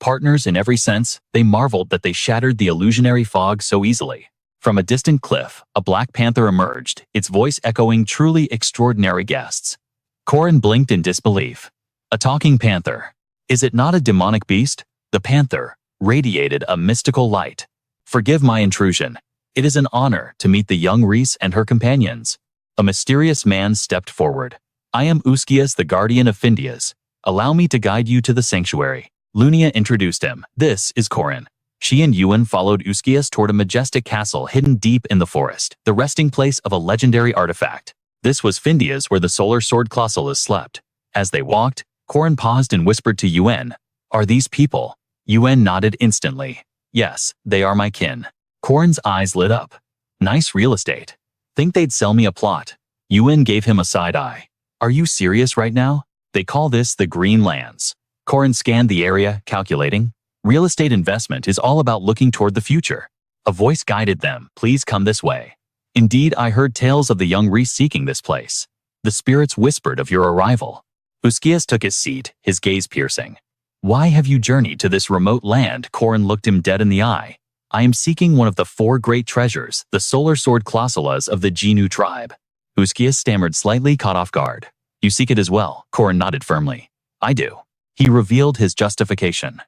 Partners in every sense, they marveled that they shattered the illusionary fog so easily. From a distant cliff, a black panther emerged, its voice echoing truly extraordinary guests. Corin blinked in disbelief. A talking panther. Is it not a demonic beast? The panther radiated a mystical light. Forgive my intrusion. It is an honor to meet the young Reese and her companions. A mysterious man stepped forward. I am Uskias, the guardian of Findias. Allow me to guide you to the sanctuary. Lunia introduced him. This is Corin. She and Yuen followed Uskias toward a majestic castle hidden deep in the forest, the resting place of a legendary artifact. This was Findias, where the solar sword Clausulus slept. As they walked, Corin paused and whispered to Yuen, Are these people? Yuen nodded instantly. Yes, they are my kin. Corin's eyes lit up. Nice real estate. Think they'd sell me a plot. Yuen gave him a side eye. Are you serious right now? They call this the Green Lands. Corin scanned the area, calculating. Real estate investment is all about looking toward the future. A voice guided them. Please come this way. Indeed, I heard tales of the young Reese seeking this place. The spirits whispered of your arrival. Uskias took his seat, his gaze piercing. Why have you journeyed to this remote land? Corin looked him dead in the eye. I am seeking one of the 4 great treasures, the solar sword Klossalas of the Genu tribe. Uskias stammered, slightly caught off guard. You seek it as well? Corin nodded firmly. I do. He revealed his justification.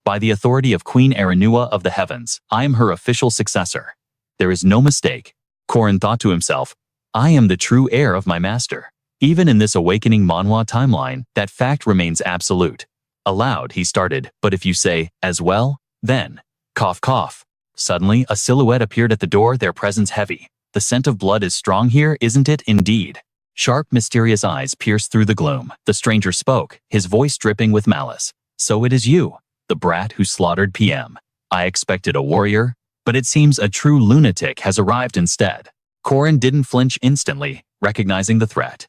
By the authority of Queen Aranua of the heavens, I am her official successor. There is no mistake. Corin thought to himself, I am the true heir of my master. Even in this awakening Manhwa timeline, that fact remains absolute. Aloud, he started, but if you say, as well, then, cough cough. Suddenly, a silhouette appeared at the door, their presence heavy. The scent of blood is strong here, isn't it? Indeed. Sharp, mysterious eyes pierced through the gloom. The stranger spoke, his voice dripping with malice. So it is you, the brat who slaughtered PM. I expected a warrior, but it seems a true lunatic has arrived instead. Corin didn't flinch instantly, recognizing the threat.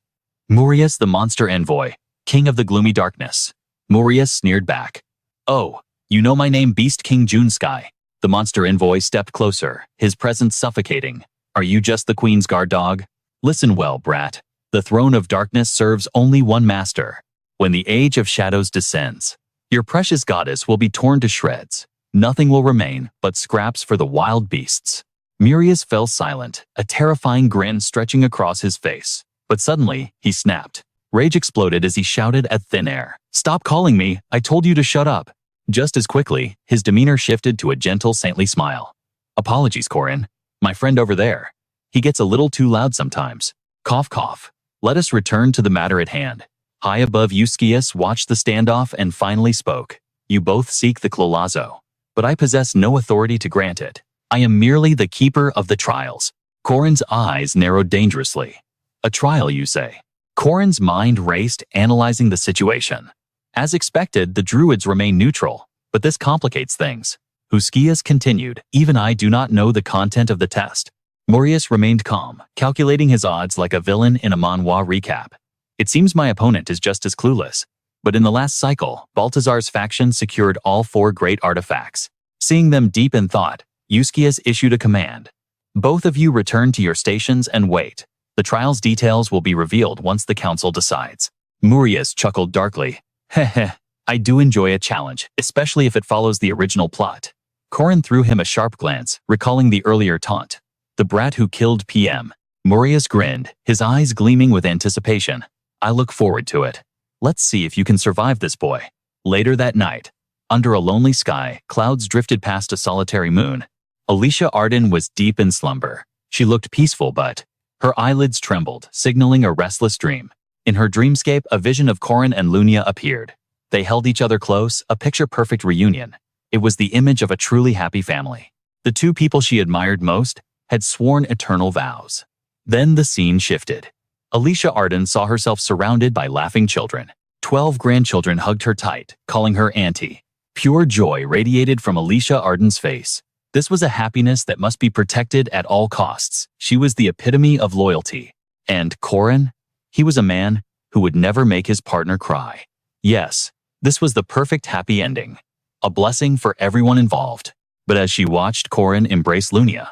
Murius, the monster envoy, king of the gloomy darkness. Murius sneered back. Oh, you know my name, Beast King Junesky. The monster envoy stepped closer, his presence suffocating. Are you just the queen's guard dog? Listen well, brat. The throne of darkness serves only one master. When the age of shadows descends, your precious goddess will be torn to shreds. Nothing will remain but scraps for the wild beasts. Murius fell silent, a terrifying grin stretching across his face. But suddenly, he snapped. Rage exploded as he shouted at thin air. Stop calling me, I told you to shut up. Just as quickly, his demeanor shifted to a gentle, saintly smile. Apologies, Corin. My friend over there. He gets a little too loud sometimes. Cough cough. Let us return to the matter at hand. High above Uskias watched the standoff and finally spoke. You both seek the Klolazo, but I possess no authority to grant it. I am merely the keeper of the trials. Corin's eyes narrowed dangerously. A trial, you say? Corin's mind raced, analyzing the situation. As expected, the druids remain neutral, but this complicates things. Uskias continued, even I do not know the content of the test. Murius remained calm, calculating his odds like a villain in a manhwa recap. It seems my opponent is just as clueless. But in the last cycle, Baltazar's faction secured all 4 great artifacts. Seeing them deep in thought, Uskias issued a command. Both of you return to your stations and wait. The trial's details will be revealed once the council decides. Murius chuckled darkly. Heh, I do enjoy a challenge, especially if it follows the original plot. Corin threw him a sharp glance, recalling the earlier taunt. The brat who killed PM. Murius grinned, his eyes gleaming with anticipation. I look forward to it. Let's see if you can survive this, boy. Later that night, under a lonely sky, clouds drifted past a solitary moon. Alicia Arden was deep in slumber. She looked peaceful, but her eyelids trembled, signaling a restless dream. In her dreamscape, a vision of Corin and Lunia appeared. They held each other close, a picture-perfect reunion. It was the image of a truly happy family. The 2 people she admired most had sworn eternal vows. Then the scene shifted. Alicia Arden saw herself surrounded by laughing children. 12 grandchildren hugged her tight, calling her auntie. Pure joy radiated from Alicia Arden's face. This was a happiness that must be protected at all costs. She was the epitome of loyalty. And Corin? He was a man who would never make his partner cry. Yes, this was the perfect happy ending. A blessing for everyone involved. But as she watched Corin embrace Lunia,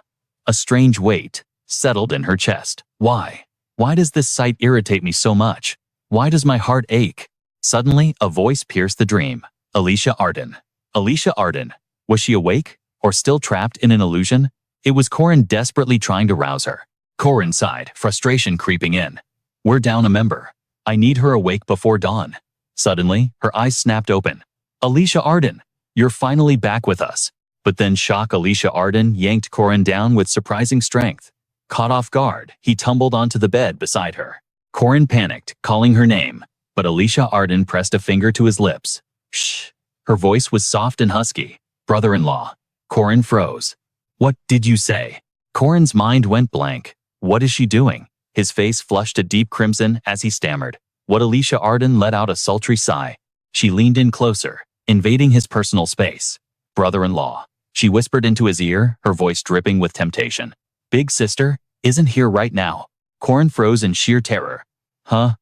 a strange weight settled in her chest. Why? Why does this sight irritate me so much? Why does my heart ache? Suddenly, a voice pierced the dream. Alicia Arden. Alicia Arden. Was she awake? Or still trapped in an illusion? It was Corin desperately trying to rouse her. Corin sighed, frustration creeping in. We're down a member. I need her awake before dawn. Suddenly, her eyes snapped open. Alicia Arden, you're finally back with us. But then shock Alicia Arden yanked Corin down with surprising strength. Caught off guard, he tumbled onto the bed beside her. Corin panicked, calling her name, but Alicia Arden pressed a finger to his lips. Shh. Her voice was soft and husky. Brother-in-law. Corin froze. What did you say? Corin's mind went blank. What is she doing? His face flushed a deep crimson as he stammered. What? Alicia Arden let out a sultry sigh. She leaned in closer, invading his personal space. Brother-in-law. She whispered into his ear, her voice dripping with temptation. Big sister, isn't here right now. Corin froze in sheer terror. Huh?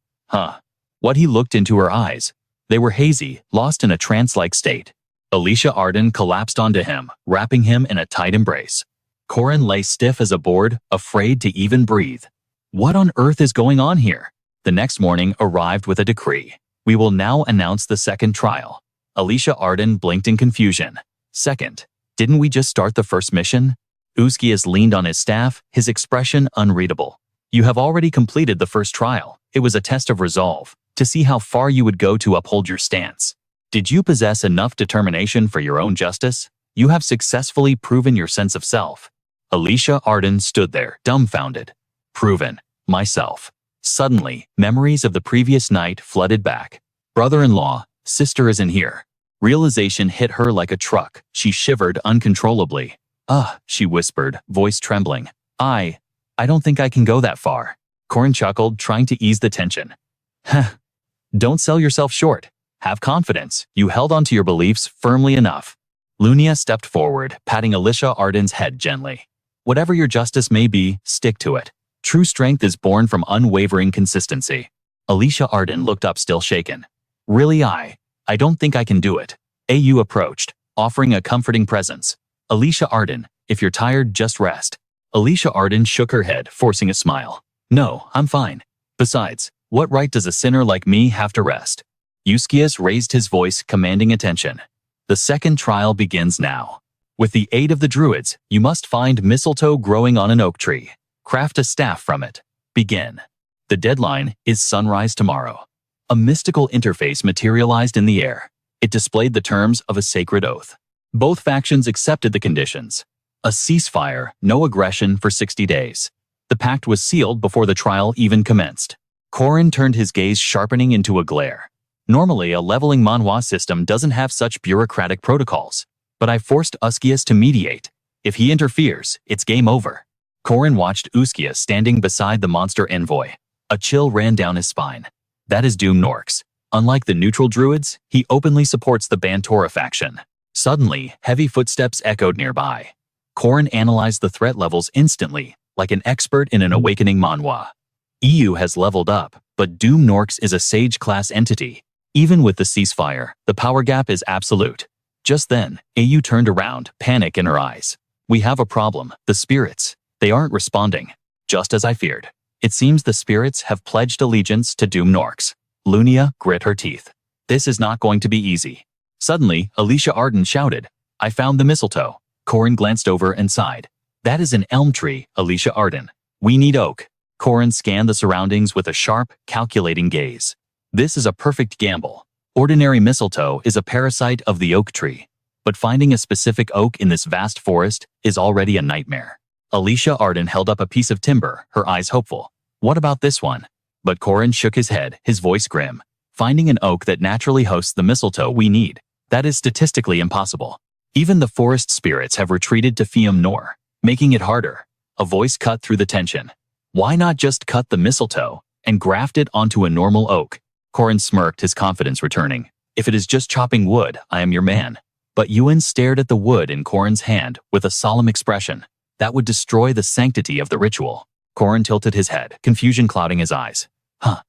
What? He looked into her eyes. They were hazy, lost in a trance-like state. Alicia Arden collapsed onto him, wrapping him in a tight embrace. Corin lay stiff as a board, afraid to even breathe. What on earth is going on here? The next morning arrived with a decree. We will now announce the second trial. Alicia Arden blinked in confusion. Second? Didn't we just start the first mission? Uskias leaned on his staff, his expression unreadable. You have already completed the first trial. It was a test of resolve, to see how far you would go to uphold your stance. Did you possess enough determination for your own justice? You have successfully proven your sense of self. Alicia Arden stood there, dumbfounded. Proven. Myself. Suddenly, memories of the previous night flooded back. Brother-in-law, sister isn't here. Realization hit her like a truck. She shivered uncontrollably. She whispered, voice trembling. I don't think I can go that far. Corin chuckled, trying to ease the tension. Don't sell yourself short. Have confidence. You held onto your beliefs firmly enough. Lunia stepped forward, patting Alicia Arden's head gently. Whatever your justice may be, stick to it. True strength is born from unwavering consistency. Alicia Arden looked up, still shaken. Really, I don't think I can do it. AU approached, offering a comforting presence. Alicia Arden, if you're tired, just rest. Alicia Arden shook her head, forcing a smile. No, I'm fine. Besides, what right does a sinner like me have to rest? Uskias raised his voice, commanding attention. The second trial begins now. With the aid of the druids, you must find mistletoe growing on an oak tree. Craft a staff from it. Begin. The deadline is sunrise tomorrow. A mystical interface materialized in the air. It displayed the terms of a sacred oath. Both factions accepted the conditions. A ceasefire, no aggression for 60 days. The pact was sealed before the trial even commenced. Corin turned his gaze, sharpening into a glare. Normally, a leveling Manhwa system doesn't have such bureaucratic protocols. But I forced Uskias to mediate. If he interferes, it's game over. Corin watched Uskias standing beside the monster envoy. A chill ran down his spine. That is Doom Norks. Unlike the neutral druids, he openly supports the Bantora faction. Suddenly, heavy footsteps echoed nearby. Corin analyzed the threat levels instantly, like an expert in an awakening Manhwa. EU has leveled up, but Doom Norks is a Sage-class entity. Even with the ceasefire, the power gap is absolute. Just then, AU turned around, panic in her eyes. We have a problem. The spirits. They aren't responding. Just as I feared. It seems the spirits have pledged allegiance to Doom Norks. Lunia grit her teeth. This is not going to be easy. Suddenly, Alicia Arden shouted, I found the mistletoe. Corin glanced over and sighed. That is an elm tree, Alicia Arden. We need oak. Corin scanned the surroundings with a sharp, calculating gaze. This is a perfect gamble. Ordinary mistletoe is a parasite of the oak tree. But finding a specific oak in this vast forest is already a nightmare. Alicia Arden held up a piece of timber, her eyes hopeful. What about this one? But Corin shook his head, his voice grim. Finding an oak that naturally hosts the mistletoe we need. That is statistically impossible. Even the forest spirits have retreated to Fium Nor, making it harder. A voice cut through the tension. Why not just cut the mistletoe and graft it onto a normal oak? Corin smirked, his confidence returning. If it is just chopping wood, I am your man. But Ewan stared at the wood in Corin's hand with a solemn expression. That would destroy the sanctity of the ritual. Corin tilted his head, confusion clouding his eyes.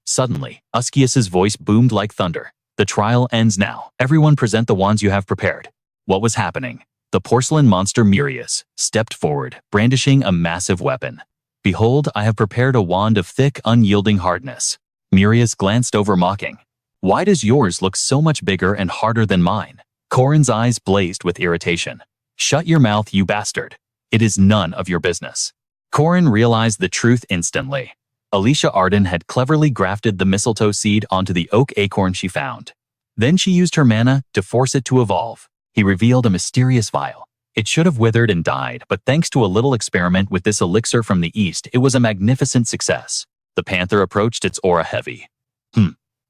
Suddenly, Uskias's voice boomed like thunder. The trial ends now. Everyone present the wands you have prepared. What was happening? The porcelain monster Mirius stepped forward, brandishing a massive weapon. Behold, I have prepared a wand of thick, unyielding hardness. Mirius glanced over, mocking. Why does yours look so much bigger and harder than mine? Corin's eyes blazed with irritation. Shut your mouth, you bastard. It is none of your business. Corin realized the truth instantly. Alicia Arden had cleverly grafted the mistletoe seed onto the oak acorn she found. Then she used her mana to force it to evolve. He revealed a mysterious vial. It should have withered and died, but thanks to a little experiment with this elixir from the east, it was a magnificent success. The panther approached, its aura heavy.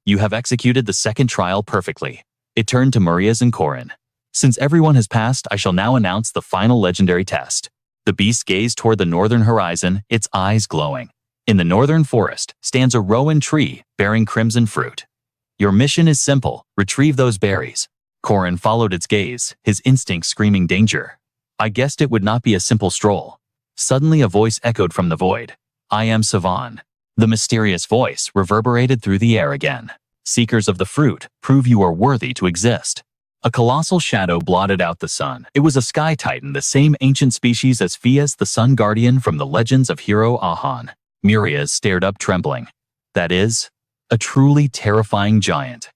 You have executed the second trial perfectly. It turned to Marias and Corin. Since everyone has passed, I shall now announce the final legendary test. The beast gazed toward the northern horizon, its eyes glowing. In the northern forest stands a rowan tree bearing crimson fruit. Your mission is simple, retrieve those berries. Corin followed its gaze, his instinct screaming danger. I guessed it would not be a simple stroll. Suddenly a voice echoed from the void. I am Savan. The mysterious voice reverberated through the air again. Seekers of the fruit, prove you are worthy to exist. A colossal shadow blotted out the sun. It was a sky titan, the same ancient species as Fias, the sun guardian from the legends of hero Ahan. Murias stared up trembling. That is, a truly terrifying giant.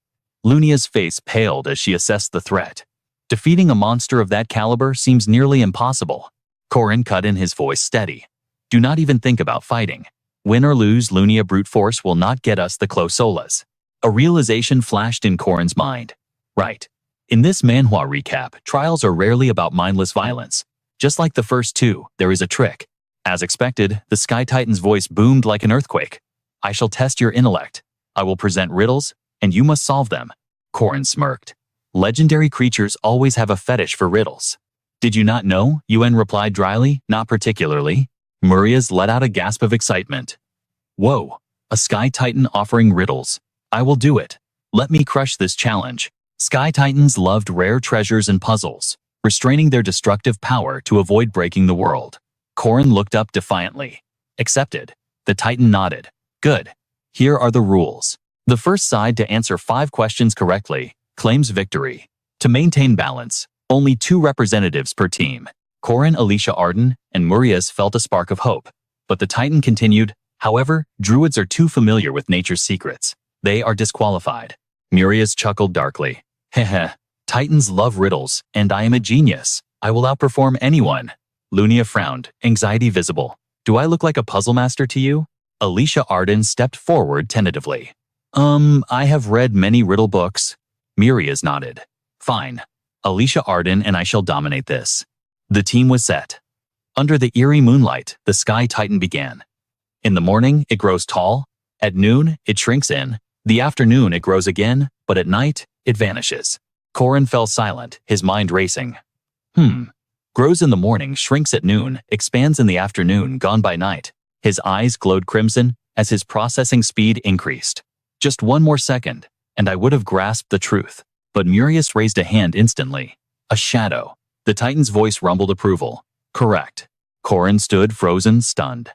Lunia's face paled as she assessed the threat. Defeating a monster of that caliber seems nearly impossible. Corin cut in, his voice steady. Do not even think about fighting. Win or lose, Lunia brute force will not get us the Closolas. A realization flashed in Corin's mind. Right. In this Manhwa recap, trials are rarely about mindless violence. Just like the first two, there is a trick. As expected, the Sky Titan's voice boomed like an earthquake. I shall test your intellect. I will present riddles, and you must solve them. Corin smirked. Legendary creatures always have a fetish for riddles. Did you not know? Yuen replied dryly, not particularly. Murias let out a gasp of excitement. Whoa, a Sky Titan offering riddles. I will do it. Let me crush this challenge. Sky Titans loved rare treasures and puzzles, restraining their destructive power to avoid breaking the world. Corin looked up defiantly. Accepted. The Titan nodded. Good. Here are the rules. The first side to answer 5 questions correctly claims victory. To maintain balance, only 2 representatives per team. Corin, Alicia Arden, and Murias felt a spark of hope. But the Titan continued, however, druids are too familiar with nature's secrets. They are disqualified. Murias chuckled darkly. Heh. Titans love riddles, and I am a genius. I will outperform anyone. Lunia frowned, anxiety visible. Do I look like a puzzle master to you? Alicia Arden stepped forward tentatively. I have read many riddle books. Murias nodded. Fine. Alicia Arden and I shall dominate this. The team was set. Under the eerie moonlight, the Sky Titan began. In the morning, it grows tall. At noon, it shrinks in. The afternoon, it grows again, but at night, it vanishes. Corin fell silent, his mind racing. Grows in the morning, shrinks at noon, expands in the afternoon, gone by night. His eyes glowed crimson as his processing speed increased. Just one more second, and I would have grasped the truth. But Murias raised a hand instantly. A shadow. The Titan's voice rumbled approval. Correct. Corin stood frozen, stunned.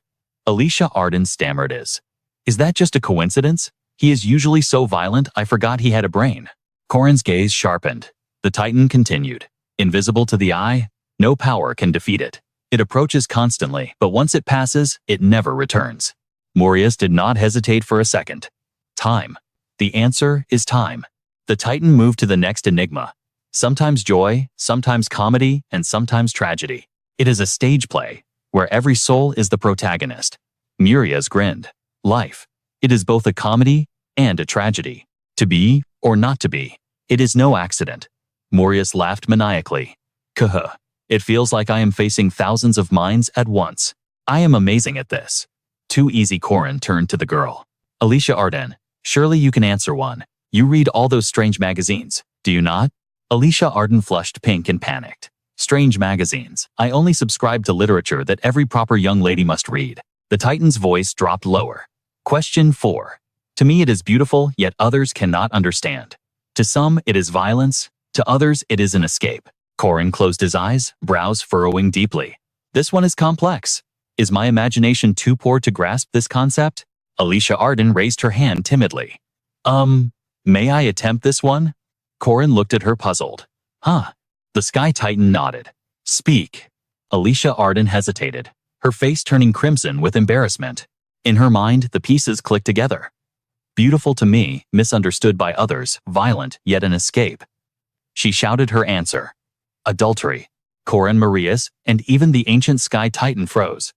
Alicia Arden stammered. Is that just a coincidence? He is usually so violent, I forgot he had a brain. Corin's gaze sharpened. The Titan continued. Invisible to the eye, no power can defeat it. It approaches constantly, but once it passes, it never returns. Murias did not hesitate for a second. Time. The answer is time. The Titan moved to the next enigma. Sometimes joy, sometimes comedy, and sometimes tragedy. It is a stage play, where every soul is the protagonist. Murias grinned. Life. It is both a comedy and a tragedy. To be or not to be. It is no accident. Murias laughed maniacally. Kuh. It feels like I am facing thousands of minds at once. I am amazing at this. Too easy. Corin turned to the girl. Alicia Arden, surely you can answer one. You read all those strange magazines, do you not? Alicia Arden flushed pink and panicked. Strange magazines. I only subscribe to literature that every proper young lady must read. The Titan's voice dropped lower. Question 4. To me it is beautiful, yet others cannot understand. To some it is violence, to others it is an escape. Corin closed his eyes, brows furrowing deeply. This one is complex. Is my imagination too poor to grasp this concept? Alicia Arden raised her hand timidly. May I attempt this one? Corin looked at her puzzled. Huh. The Sky Titan nodded. Speak. Alicia Arden hesitated, her face turning crimson with embarrassment. In her mind, the pieces clicked together. Beautiful to me, misunderstood by others, violent, yet an escape. She shouted her answer. Adultery. Corin, Murias, and even the ancient Sky Titan froze.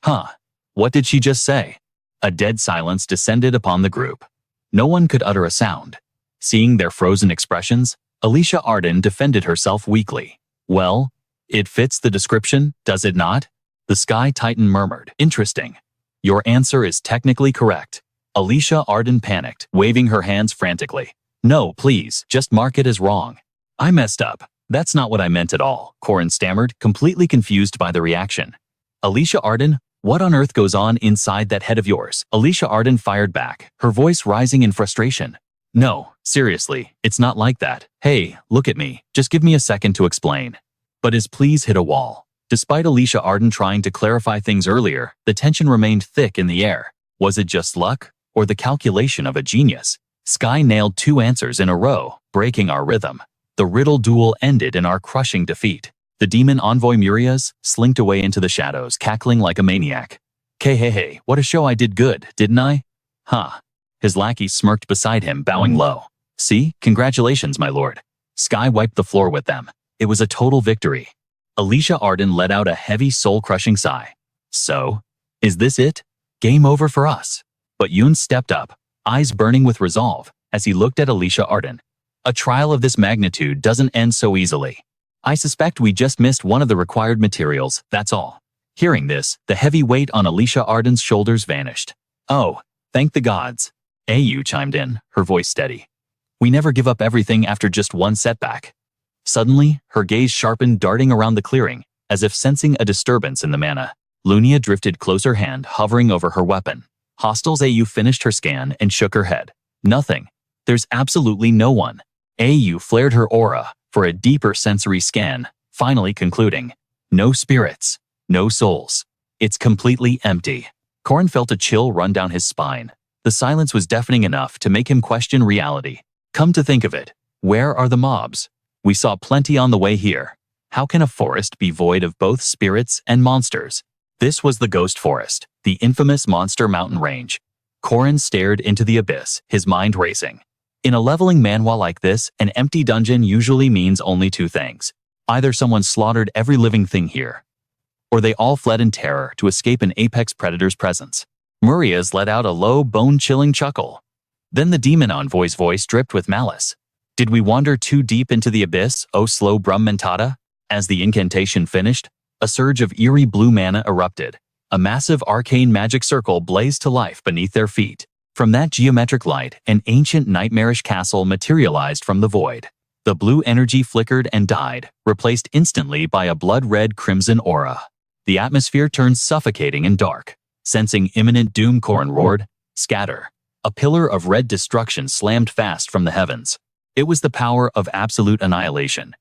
Huh. What did she just say? A dead silence descended upon the group. No one could utter a sound. Seeing their frozen expressions, Alicia Arden defended herself weakly. Well, it fits the description, does it not? The Sky Titan murmured. Interesting. Your answer is technically correct. Alicia Arden panicked, waving her hands frantically. No, please, just mark it as wrong. I messed up. That's not what I meant at all, Corin stammered, completely confused by the reaction. Alicia Arden, what on earth goes on inside that head of yours? Alicia Arden fired back, her voice rising in frustration. No, seriously, it's not like that. Hey, look at me. Just give me a second to explain. But his pleas hit a wall. Despite Alicia Arden trying to clarify things earlier, the tension remained thick in the air. Was it just luck, or the calculation of a genius? Sky nailed 2 answers in a row, breaking our rhythm. The riddle duel ended in our crushing defeat. The demon envoy Murias slinked away into the shadows, cackling like a maniac. Hey, what a show, I did good, didn't I? Huh. His lackey smirked beside him, bowing low. See, congratulations, my lord. Sky wiped the floor with them. It was a total victory. Alicia Arden let out a heavy, soul-crushing sigh. So, is this it? Game over for us. But Yoon stepped up, eyes burning with resolve, as he looked at Alicia Arden. A trial of this magnitude doesn't end so easily. I suspect we just missed one of the required materials, that's all. Hearing this, the heavy weight on Alicia Arden's shoulders vanished. Oh, thank the gods. Ayu chimed in, her voice steady. We never give up everything after just one setback. Suddenly, her gaze sharpened, darting around the clearing, as if sensing a disturbance in the mana. Lunia drifted closer, hand hovering over her weapon. Hostiles. Ayu finished her scan and shook her head. Nothing. There's absolutely no one. Ayu flared her aura for a deeper sensory scan, finally concluding. No spirits. No souls. It's completely empty. Corin felt a chill run down his spine. The silence was deafening enough to make him question reality. Come to think of it, where are the mobs? We saw plenty on the way here. How can a forest be void of both spirits and monsters? This was the Ghost Forest, the infamous monster mountain range. Corin stared into the abyss, his mind racing. In a leveling manhwa like this, an empty dungeon usually means only 2 things. Either someone slaughtered every living thing here, or they all fled in terror to escape an apex predator's presence. Murias let out a low, bone-chilling chuckle. Then the demon envoy's voice dripped with malice. Did we wander too deep into the abyss, O slow Brum Mentata? As the incantation finished, a surge of eerie blue mana erupted. A massive arcane magic circle blazed to life beneath their feet. From that geometric light, an ancient nightmarish castle materialized from the void. The blue energy flickered and died, replaced instantly by a blood-red crimson aura. The atmosphere turned suffocating and dark. Sensing imminent doom, Corin roared, "Scatter!" A pillar of red destruction slammed fast from the heavens. It was the power of absolute annihilation.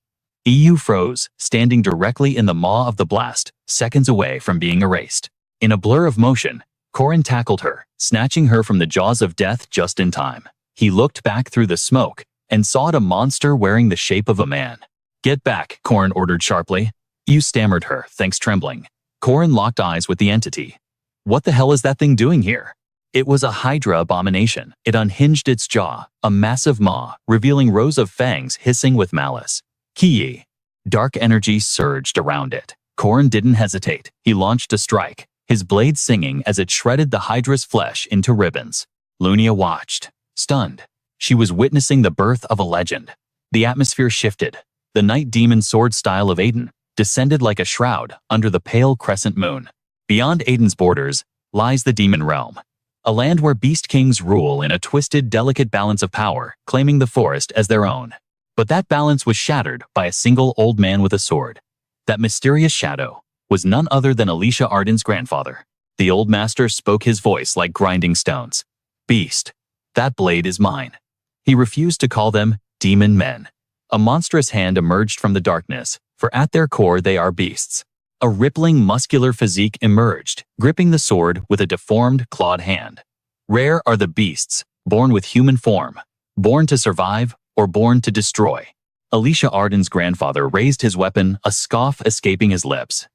EU froze, standing directly in the maw of the blast, seconds away from being erased. In a blur of motion, Corin tackled her, snatching her from the jaws of death just in time. He looked back through the smoke and saw a monster wearing the shape of a man. Get back, Corin ordered sharply. EU stammered her, thanks trembling. Corin locked eyes with the entity. What the hell is that thing doing here? It was a Hydra abomination. It unhinged its jaw, a massive maw, revealing rows of fangs hissing with malice. Ki. Dark energy surged around it. Corin didn't hesitate. He launched a strike, his blade singing as it shredded the Hydra's flesh into ribbons. Lunia watched, stunned. She was witnessing the birth of a legend. The atmosphere shifted. The night demon sword style of Aiden descended like a shroud under the pale crescent moon. Beyond Aiden's borders lies the demon realm, a land where beast kings rule in a twisted, delicate balance of power, claiming the forest as their own. But that balance was shattered by a single old man with a sword. That mysterious shadow was none other than Alicia Arden's grandfather. The old master spoke, his voice like grinding stones. Beast, that blade is mine. He refused to call them demon men. A monstrous hand emerged from the darkness, for at their core they are beasts. A rippling, muscular physique emerged, gripping the sword with a deformed, clawed hand. Rare are the beasts, born with human form, born to survive or born to destroy. Alicia Arden's grandfather raised his weapon, a scoff escaping his lips.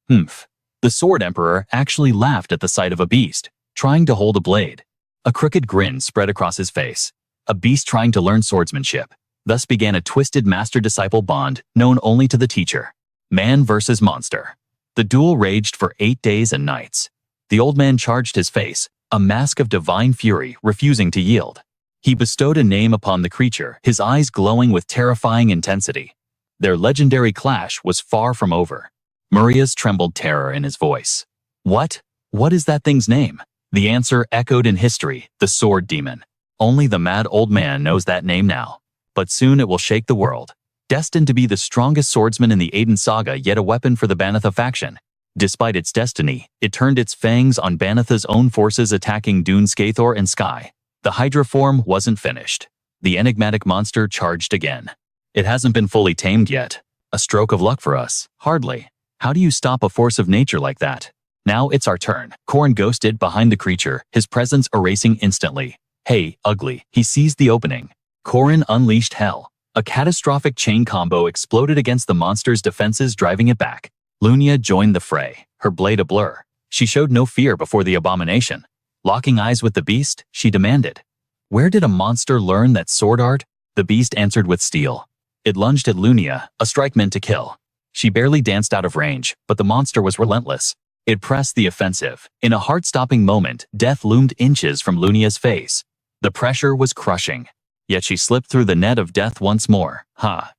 Humph. The Sword Emperor actually laughed at the sight of a beast, trying to hold a blade. A crooked grin spread across his face. A beast trying to learn swordsmanship. Thus began a twisted master-disciple bond known only to the teacher. Man versus monster. The duel raged for 8 days and nights. The old man charged his face, a mask of divine fury, refusing to yield. He bestowed a name upon the creature, his eyes glowing with terrifying intensity. Their legendary clash was far from over. Murias trembled, terror in his voice. What? What is that thing's name? The answer echoed in history, the Sword Demon. Only the mad old man knows that name now. But soon it will shake the world. Destined to be the strongest swordsman in the Aiden saga, yet a weapon for the Banatha faction. Despite its destiny, it turned its fangs on Banatha's own forces attacking Dune, Skathor, and Sky. The Hydra form wasn't finished. The enigmatic monster charged again. It hasn't been fully tamed yet. A stroke of luck for us. Hardly. How do you stop a force of nature like that? Now it's our turn. Corin ghosted behind the creature, his presence erasing instantly. Hey, ugly. He seized the opening. Corin unleashed hell. A catastrophic chain combo exploded against the monster's defenses, driving it back. Lunia joined the fray, her blade a blur. She showed no fear before the abomination. Locking eyes with the beast, she demanded, "Where did a monster learn that sword art?" The beast answered with steel. It lunged at Lunia, a strike meant to kill. She barely danced out of range, but the monster was relentless. It pressed the offensive. In a heart-stopping moment, death loomed inches from Lunia's face. The pressure was crushing. Yet she slipped through the net of death once more.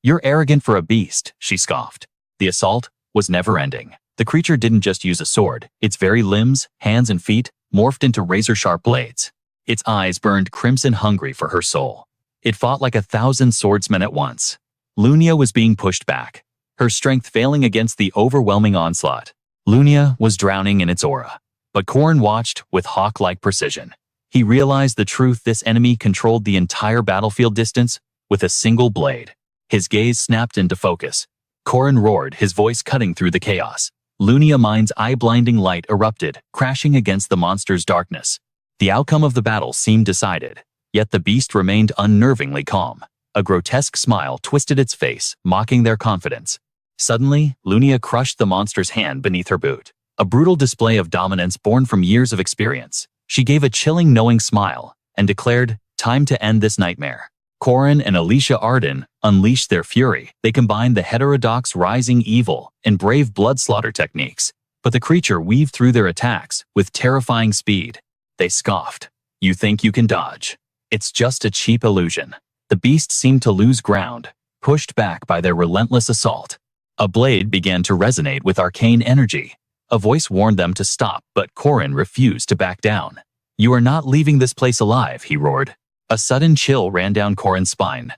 You're arrogant for a beast," she scoffed. The assault was never-ending. The creature didn't just use a sword. Its very limbs, hands and feet, morphed into razor-sharp blades. Its eyes burned crimson, hungry for her soul. It fought like 1,000 swordsmen at once. Lunia was being pushed back, her strength failing against the overwhelming onslaught. Lunia was drowning in its aura. But Corin watched with hawk-like precision. He realized the truth: this enemy controlled the entire battlefield distance with a single blade. His gaze snapped into focus. Corin roared, his voice cutting through the chaos. Lunia Mind's eye-blinding light erupted, crashing against the monster's darkness. The outcome of the battle seemed decided, yet the beast remained unnervingly calm. A grotesque smile twisted its face, mocking their confidence. Suddenly, Lunia crushed the monster's hand beneath her boot. A brutal display of dominance born from years of experience. She gave a chilling, knowing smile and declared, "Time to end this nightmare." Corin and Alicia Arden unleashed their fury. They combined the heterodox rising evil and brave blood slaughter techniques, but the creature weaved through their attacks with terrifying speed. They scoffed. "You think you can dodge? It's just a cheap illusion." The beast seemed to lose ground, pushed back by their relentless assault. A blade began to resonate with arcane energy. A voice warned them to stop, but Corin refused to back down. "You are not leaving this place alive," he roared. A sudden chill ran down Corin's spine.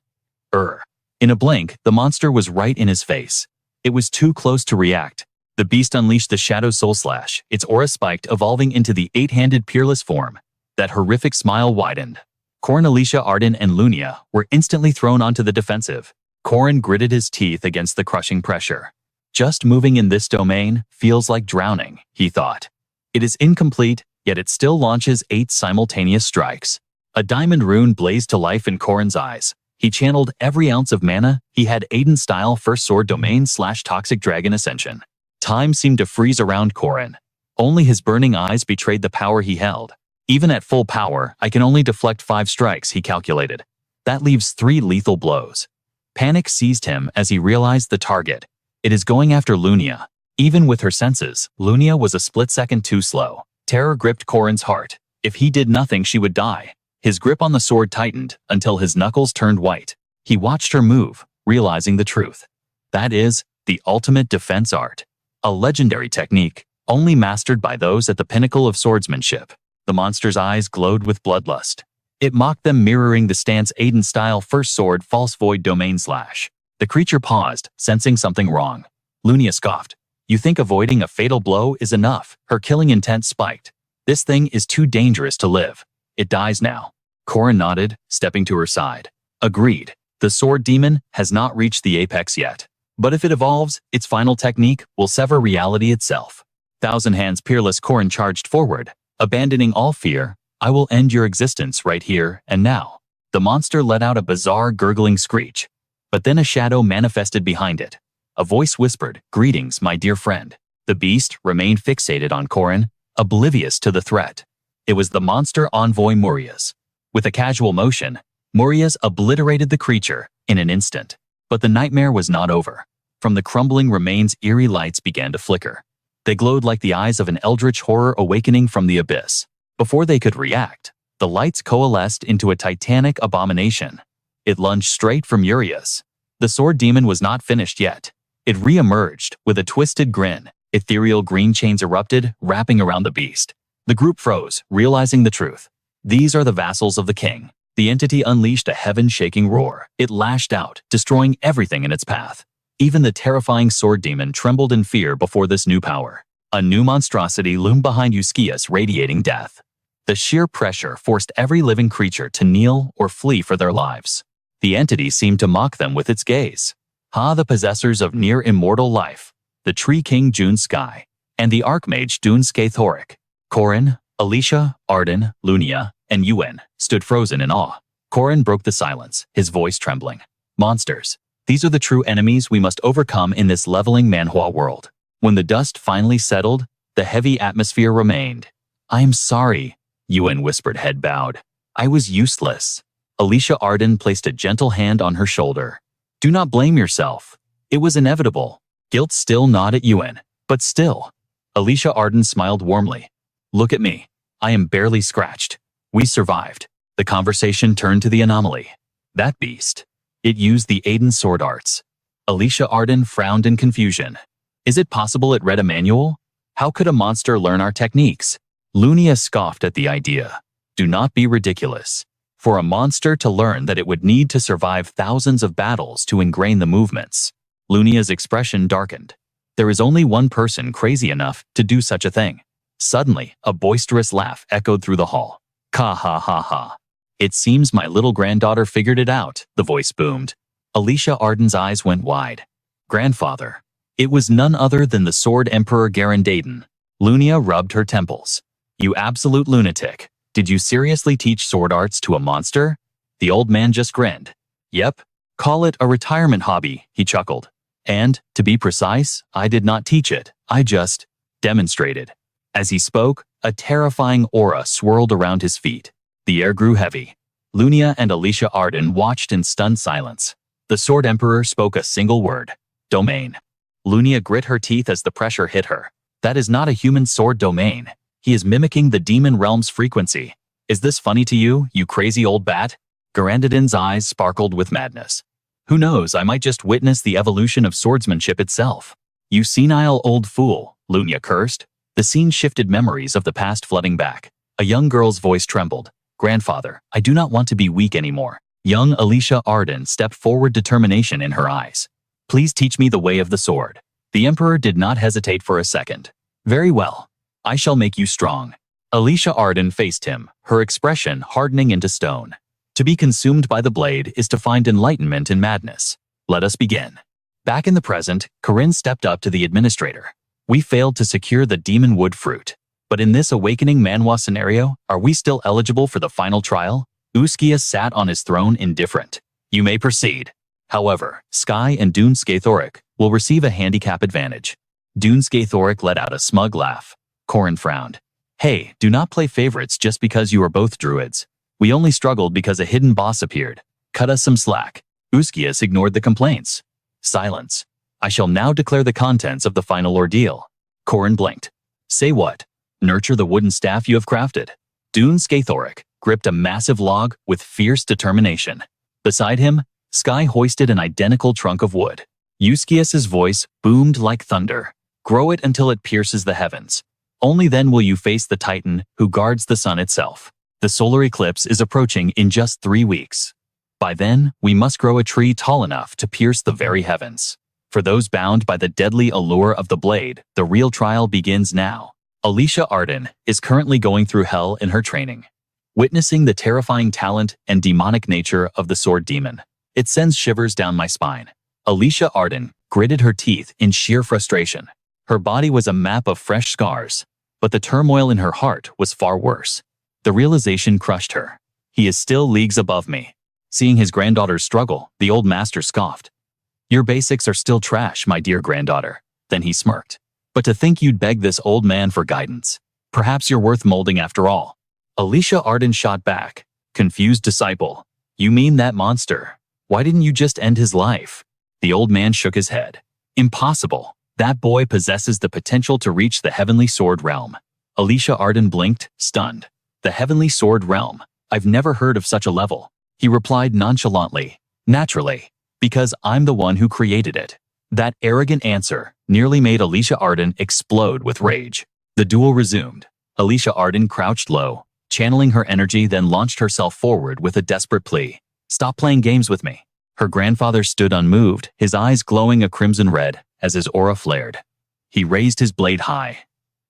In a blink, the monster was right in his face. It was too close to react. The beast unleashed the Shadow Soul Slash, its aura spiked, evolving into the eight-handed peerless form. That horrific smile widened. Corin, Alicia Arden, and Lunia were instantly thrown onto the defensive. Corin gritted his teeth against the crushing pressure. Just moving in this domain feels like drowning, he thought. It is incomplete, yet it still launches 8 simultaneous strikes. A diamond rune blazed to life in Corin's eyes. He channeled every ounce of mana he had. Aiden-style First Sword Domain / Toxic Dragon Ascension. Time seemed to freeze around Corin. Only his burning eyes betrayed the power he held. Even at full power, I can only deflect 5 strikes, he calculated. That leaves 3 lethal blows. Panic seized him as he realized the target. It is going after Lunia. Even with her senses, Lunia was a split-second too slow. Terror gripped Corin's heart. If he did nothing, she would die. His grip on the sword tightened until his knuckles turned white. He watched her move, realizing the truth. That is the ultimate defense art. A legendary technique, only mastered by those at the pinnacle of swordsmanship. The monster's eyes glowed with bloodlust. It mocked them, mirroring the stance Aiden-style First Sword False Void Domain Slash. The creature paused, sensing something wrong. Lunia scoffed. "You think avoiding a fatal blow is enough?" Her killing intent spiked. "This thing is too dangerous to live. It dies now." Corin nodded, stepping to her side. "Agreed. The sword demon has not reached the apex yet. But if it evolves, its final technique will sever reality itself." Thousand Hands peerless Corin charged forward, abandoning all fear. "I will end your existence right here and now." The monster let out a bizarre gurgling screech. But then a shadow manifested behind it. A voice whispered, "Greetings, my dear friend." The beast remained fixated on Corin, oblivious to the threat. It was the monster envoy Morias. With a casual motion, Morias obliterated the creature in an instant. But the nightmare was not over. From the crumbling remains, eerie lights began to flicker. They glowed like the eyes of an eldritch horror awakening from the abyss. Before they could react, the lights coalesced into a titanic abomination. It lunged straight for Morias. The sword demon was not finished yet. It re-emerged with a twisted grin. Ethereal green chains erupted, wrapping around the beast. The group froze, realizing the truth. These are the vassals of the king. The entity unleashed a heaven-shaking roar. It lashed out, destroying everything in its path. Even the terrifying sword demon trembled in fear before this new power. A new monstrosity loomed behind Euskias, radiating death. The sheer pressure forced every living creature to kneel or flee for their lives. The entity seemed to mock them with its gaze. The possessors of near-immortal life, the Tree King June Sky, and the Archmage Dune Skaethoric. Corin, Alicia, Arden, Lunia, and Yuen stood frozen in awe. Corin broke the silence, his voice trembling. Monsters. These are the true enemies we must overcome in this leveling Manhwa world. When the dust finally settled, the heavy atmosphere remained. I am sorry, Yuen whispered, head bowed. I was useless. Alicia Arden placed a gentle hand on her shoulder. Do not blame yourself. It was inevitable. Guilt still gnawed at Yuen, but still. Alicia Arden smiled warmly. Look at me. I am barely scratched. We survived. The conversation turned to the anomaly. That beast. It used the Aiden sword arts. Alicia Arden frowned in confusion. Is it possible it read a manual? How could a monster learn our techniques? Lunia scoffed at the idea. Do not be ridiculous. For a monster to learn that it would need to survive thousands of battles to ingrain the movements. Lunia's expression darkened. There is only one person crazy enough to do such a thing. Suddenly, a boisterous laugh echoed through the hall. Ka ha ha ha. It seems my little granddaughter figured it out, the voice boomed. Alicia Arden's eyes went wide. Grandfather. It was none other than the Sword Emperor Garandaden. Lunia rubbed her temples. You absolute lunatic. Did you seriously teach sword arts to a monster? The old man just grinned. Yep. Call it a retirement hobby, he chuckled. And, to be precise, I did not teach it. I just demonstrated. As he spoke, a terrifying aura swirled around his feet. The air grew heavy. Lunia and Alicia Arden watched in stunned silence. The Sword Emperor spoke a single word. Domain. Lunia grit her teeth as the pressure hit her. That is not a human sword domain. He is mimicking the demon realm's frequency. Is this funny to you, you crazy old bat? Garandaden's eyes sparkled with madness. Who knows, I might just witness the evolution of swordsmanship itself. You senile old fool, Lunia cursed. The scene shifted, memories of the past flooding back. A young girl's voice trembled. Grandfather, I do not want to be weak anymore. Young Alicia Arden stepped forward, determination in her eyes. Please teach me the way of the sword. The Emperor did not hesitate for a second. Very well. I shall make you strong. Alicia Arden faced him, her expression hardening into stone. To be consumed by the blade is to find enlightenment in madness. Let us begin. Back in the present, Corin stepped up to the administrator. We failed to secure the demon wood fruit. But in this awakening Manhwa scenario, are we still eligible for the final trial? Uskia sat on his throne indifferent. You may proceed. However, Sky and Dune Skaethoric will receive a handicap advantage. Dune Skaethoric let out a smug laugh. Corin frowned. Hey, do not play favorites just because you are both druids. We only struggled because a hidden boss appeared. Cut us some slack. Uskias ignored the complaints. Silence. I shall now declare the contents of the final ordeal. Corin blinked. Say what? Nurture the wooden staff you have crafted. Dune Skaethoric gripped a massive log with fierce determination. Beside him, Sky hoisted an identical trunk of wood. Uskias's voice boomed like thunder. Grow it until it pierces the heavens. Only then will you face the Titan who guards the sun itself. The solar eclipse is approaching in just 3 weeks. By then, we must grow a tree tall enough to pierce the very heavens. For those bound by the deadly allure of the blade, the real trial begins now. Alicia Arden is currently going through hell in her training. Witnessing the terrifying talent and demonic nature of the sword demon, it sends shivers down my spine. Alicia Arden gritted her teeth in sheer frustration. Her body was a map of fresh scars, but the turmoil in her heart was far worse. The realization crushed her. He is still leagues above me. Seeing his granddaughter's struggle, the old master scoffed. Your basics are still trash, my dear granddaughter. Then he smirked. But to think you'd beg this old man for guidance. Perhaps you're worth molding after all. Alicia Arden shot back. Confused disciple. You mean that monster? Why didn't you just end his life? The old man shook his head. Impossible. That boy possesses the potential to reach the Heavenly Sword Realm. Alicia Arden blinked, stunned. The Heavenly Sword Realm. I've never heard of such a level. He replied nonchalantly. Naturally. Because I'm the one who created it. That arrogant answer nearly made Alicia Arden explode with rage. The duel resumed. Alicia Arden crouched low, channeling her energy, then launched herself forward with a desperate plea. Stop playing games with me. Her grandfather stood unmoved, his eyes glowing a crimson red as his aura flared. He raised his blade high.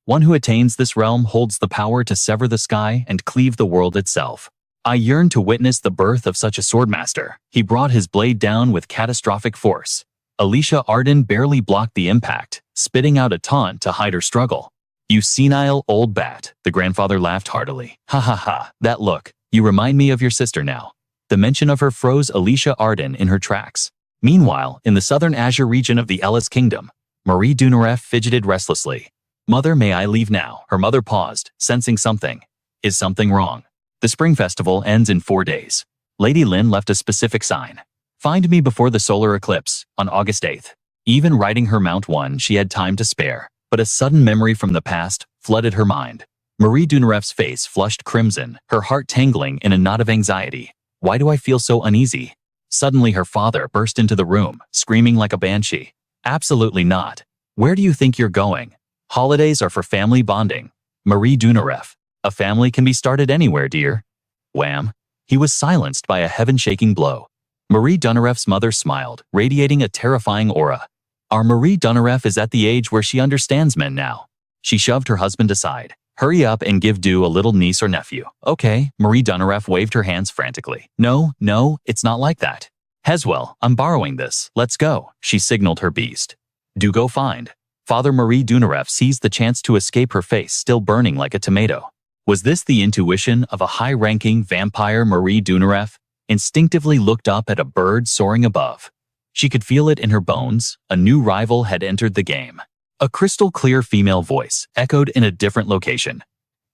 One who attains this realm holds the power to sever the sky and cleave the world itself. I yearn to witness the birth of such a swordmaster. He brought his blade down with catastrophic force. Alicia Arden barely blocked the impact, spitting out a taunt to hide her struggle. "You senile old bat," the grandfather laughed heartily. "Ha ha ha, that look. You remind me of your sister now." The mention of her froze Alicia Arden in her tracks. Meanwhile, in the southern Azure region of the Ellis Kingdom, Marie Dunaref fidgeted restlessly. "Mother, may I leave now?" Her mother paused, sensing something. Is something wrong? The spring festival ends in 4 days. Lady Lin left a specific sign. "Find me before the solar eclipse, on August 8th. Even riding her Mount 1, she had time to spare, but a sudden memory from the past flooded her mind. Marie Dunaref's face flushed crimson, her heart tangling in a knot of anxiety. "Why do I feel so uneasy?" Suddenly her father burst into the room, screaming like a banshee. "Absolutely not. Where do you think you're going? Holidays are for family bonding. Marie Dunaref, a family can be started anywhere, dear." Wham! He was silenced by a heaven-shaking blow. Marie Dunaref's mother smiled, radiating a terrifying aura. Our Marie Dunaref is at the age where she understands men now. She shoved her husband aside. "Hurry up and give due a little niece or nephew." "Okay." Marie Dunaref waved her hands frantically. No, it's not like that. "Heswell, I'm borrowing this. Let's go," she signaled her beast. "Do go find." Father Marie Dunaref seized the chance to escape, her face still burning like a tomato. Was this the intuition of a high-ranking vampire? Marie Dunaref instinctively looked up at a bird soaring above. She could feel it in her bones. A new rival had entered the game. A crystal-clear female voice echoed in a different location.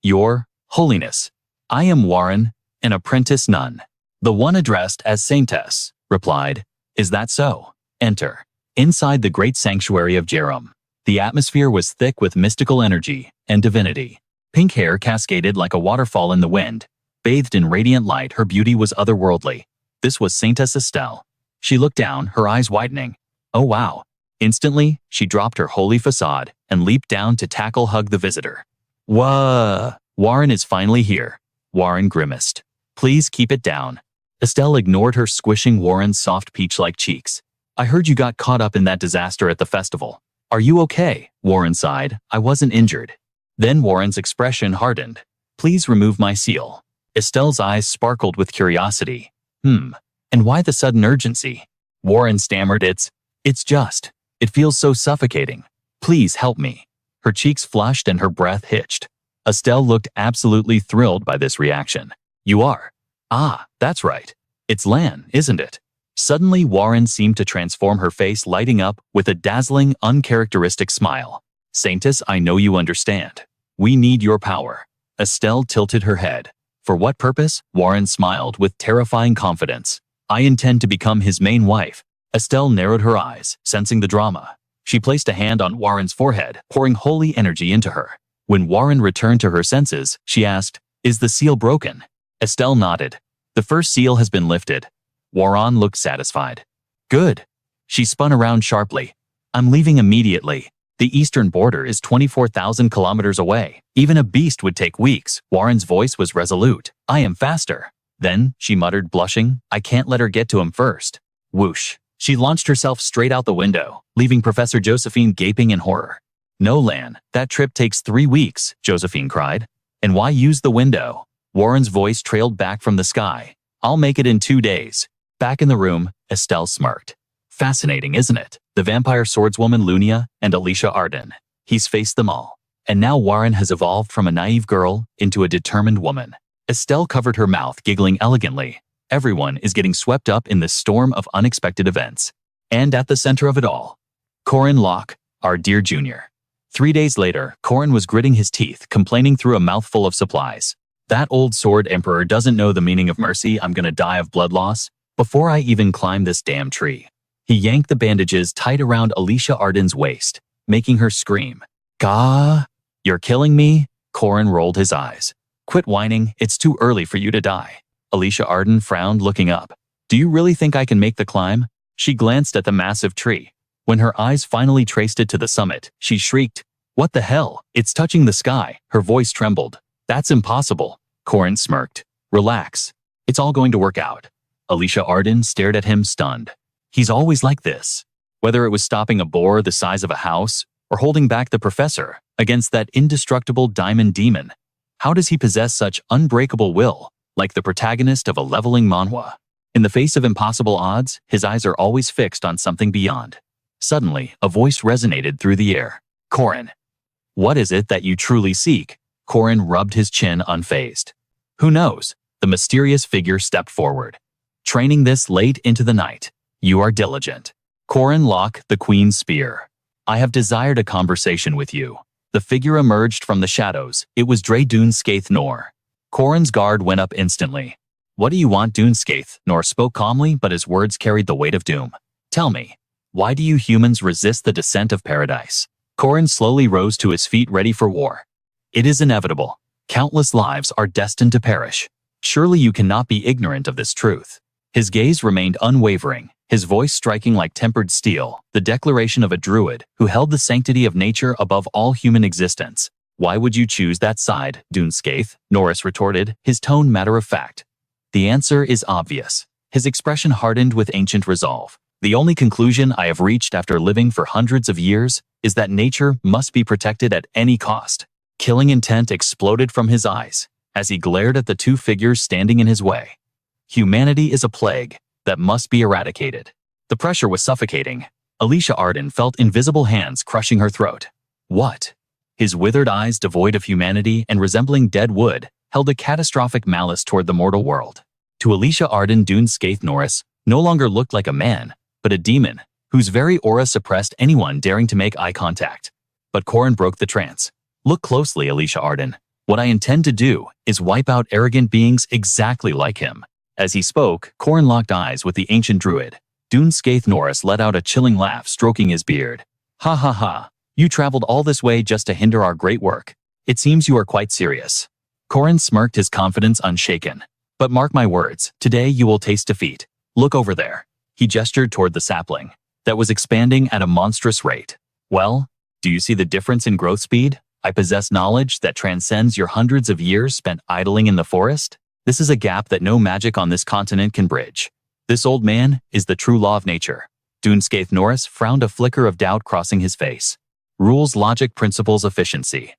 "Your Holiness, I am Warren, an apprentice nun." The one addressed as Saintess replied, "Is that so? Enter." Inside the great sanctuary of Jerome, the atmosphere was thick with mystical energy and divinity. Pink hair cascaded like a waterfall in the wind. Bathed in radiant light, her beauty was otherworldly. This was Saintess Estelle. She looked down, her eyes widening. "Oh wow." Instantly, she dropped her holy facade and leaped down to hug the visitor. "Whoa! Warren is finally here." Warren grimaced. "Please keep it down." Estelle ignored her, squishing Warren's soft peach-like cheeks. "I heard you got caught up in that disaster at the festival. Are you okay?" Warren sighed. "I wasn't injured." Then Warren's expression hardened. "Please remove my seal." Estelle's eyes sparkled with curiosity. And why the sudden urgency?" Warren stammered. It's just. It feels so suffocating. Please help me." Her cheeks flushed and her breath hitched. Estelle looked absolutely thrilled by this reaction. "You are? Ah, that's right. It's Lan, isn't it?" Suddenly Warren seemed to transform, her face lighting up with a dazzling, uncharacteristic smile. "Saintess, I know you understand. We need your power." Estelle tilted her head. "For what purpose?" Warren smiled with terrifying confidence. "I intend to become his main wife." Estelle narrowed her eyes, sensing the drama. She placed a hand on Warren's forehead, pouring holy energy into her. When Warren returned to her senses, she asked, "Is the seal broken?" Estelle nodded. "The first seal has been lifted." Warren looked satisfied. "Good." She spun around sharply. "I'm leaving immediately. The eastern border is 24,000 kilometers away. Even a beast would take weeks." Warren's voice was resolute. "I am faster." Then, she muttered, blushing, "I can't let her get to him first." Whoosh. She launched herself straight out the window, leaving Professor Josephine gaping in horror. "No, Lan, that trip takes 3 weeks," Josephine cried. "And why use the window?" Warren's voice trailed back from the sky. "I'll make it in 2 days." Back in the room, Estelle smirked. "Fascinating, isn't it? The vampire swordswoman Lunia and Alicia Arden. He's faced them all. And now Warren has evolved from a naive girl into a determined woman." Estelle covered her mouth, giggling elegantly. Everyone is getting swept up in this storm of unexpected events. And at the center of it all, Corin Lock, our dear junior. 3 days later, Corin was gritting his teeth, complaining through a mouthful of supplies. "That old sword emperor doesn't know the meaning of mercy. I'm gonna die of blood loss before I even climb this damn tree." He yanked the bandages tight around Alicia Arden's waist, making her scream. "Gah! You're killing me?" Corin rolled his eyes. "Quit whining, it's too early for you to die." Alicia Arden frowned, looking up. "Do you really think I can make the climb?" She glanced at the massive tree. When her eyes finally traced it to the summit, she shrieked, "What the hell? It's touching the sky." Her voice trembled. "That's impossible." Corin smirked. "Relax. It's all going to work out." Alicia Arden stared at him, stunned. He's always like this. Whether it was stopping a boar the size of a house, or holding back the professor against that indestructible diamond demon. How does he possess such unbreakable will, like the protagonist of a leveling manhwa? In the face of impossible odds, his eyes are always fixed on something beyond. Suddenly, a voice resonated through the air. Corin. What is it that you truly seek? Corin rubbed his chin unfazed. Who knows? The mysterious figure stepped forward. Training this late into the night. You are diligent. Corin Lock, the Queen's Spear. I have desired a conversation with you. The figure emerged from the shadows. It was Dre Duneskaith Nor. Corin's guard went up instantly. What do you want, Duneskaith? Nor spoke calmly, but his words carried the weight of doom. Tell me, why do you humans resist the descent of paradise? Corin slowly rose to his feet, ready for war. It is inevitable. Countless lives are destined to perish. Surely you cannot be ignorant of this truth. His gaze remained unwavering, his voice striking like tempered steel, the declaration of a druid who held the sanctity of nature above all human existence. Why would you choose that side, Duneskaith? Norris retorted, his tone matter-of-fact. The answer is obvious. His expression hardened with ancient resolve. The only conclusion I have reached after living for hundreds of years is that nature must be protected at any cost. Killing intent exploded from his eyes as he glared at the two figures standing in his way. Humanity is a plague that must be eradicated. The pressure was suffocating. Alicia Arden felt invisible hands crushing her throat. What? His withered eyes, devoid of humanity and resembling dead wood, held a catastrophic malice toward the mortal world. To Alicia Arden, Duneskaith Norris no longer looked like a man, but a demon, whose very aura suppressed anyone daring to make eye contact. But Corin broke the trance. Look closely, Alicia Arden. What I intend to do is wipe out arrogant beings exactly like him. As he spoke, Corin locked eyes with the ancient druid. Duneskaith Norris let out a chilling laugh, stroking his beard. Ha ha ha. You traveled all this way just to hinder our great work. It seems you are quite serious. Corin smirked, his confidence unshaken. But mark my words, today you will taste defeat. Look over there. He gestured toward the sapling that was expanding at a monstrous rate. Well, do you see the difference in growth speed? I possess knowledge that transcends your hundreds of years spent idling in the forest. This is a gap that no magic on this continent can bridge. This old man is the true law of nature. Duneskaith Norris frowned, a flicker of doubt crossing his face. Rules, logic, principles, efficiency.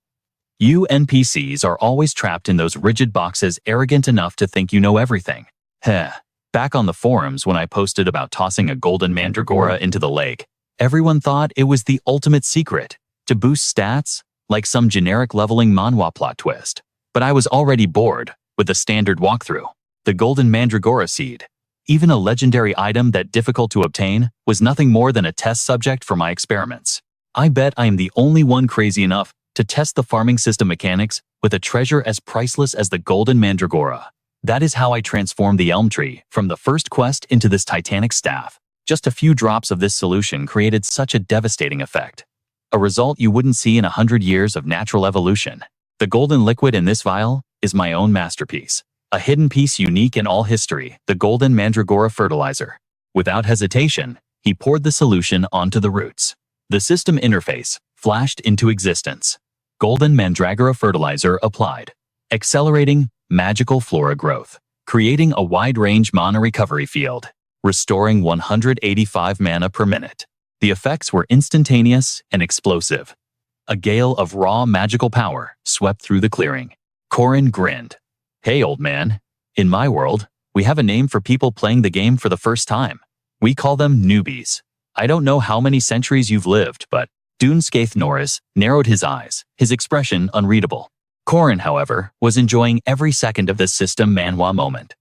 You NPCs are always trapped in those rigid boxes, arrogant enough to think you know everything. Heh. Back on the forums when I posted about tossing a golden mandragora into the lake, everyone thought it was the ultimate secret to boost stats, like some generic leveling Manhwa plot twist. But I was already bored with the standard walkthrough. The golden mandragora seed, even a legendary item that difficult to obtain, was nothing more than a test subject for my experiments. I bet I am the only one crazy enough to test the farming system mechanics with a treasure as priceless as the golden mandragora. That is how I transformed the elm tree from the first quest into this titanic staff. Just a few drops of this solution created such a devastating effect. A result you wouldn't see in 100 years of natural evolution. The golden liquid in this vial is my own masterpiece. A hidden piece unique in all history, the golden mandragora fertilizer. Without hesitation, he poured the solution onto the roots. The system interface flashed into existence. Golden mandragora fertilizer applied, accelerating magical flora growth, creating a wide-range mana recovery field, restoring 185 mana per minute. The effects were instantaneous and explosive. A gale of raw magical power swept through the clearing. Corin grinned. Hey, old man. In my world, we have a name for people playing the game for the first time. We call them newbies. I don't know how many centuries you've lived, but Duneskaith Norris narrowed his eyes, his expression unreadable. Corin, however, was enjoying every second of this system Manhwa moment.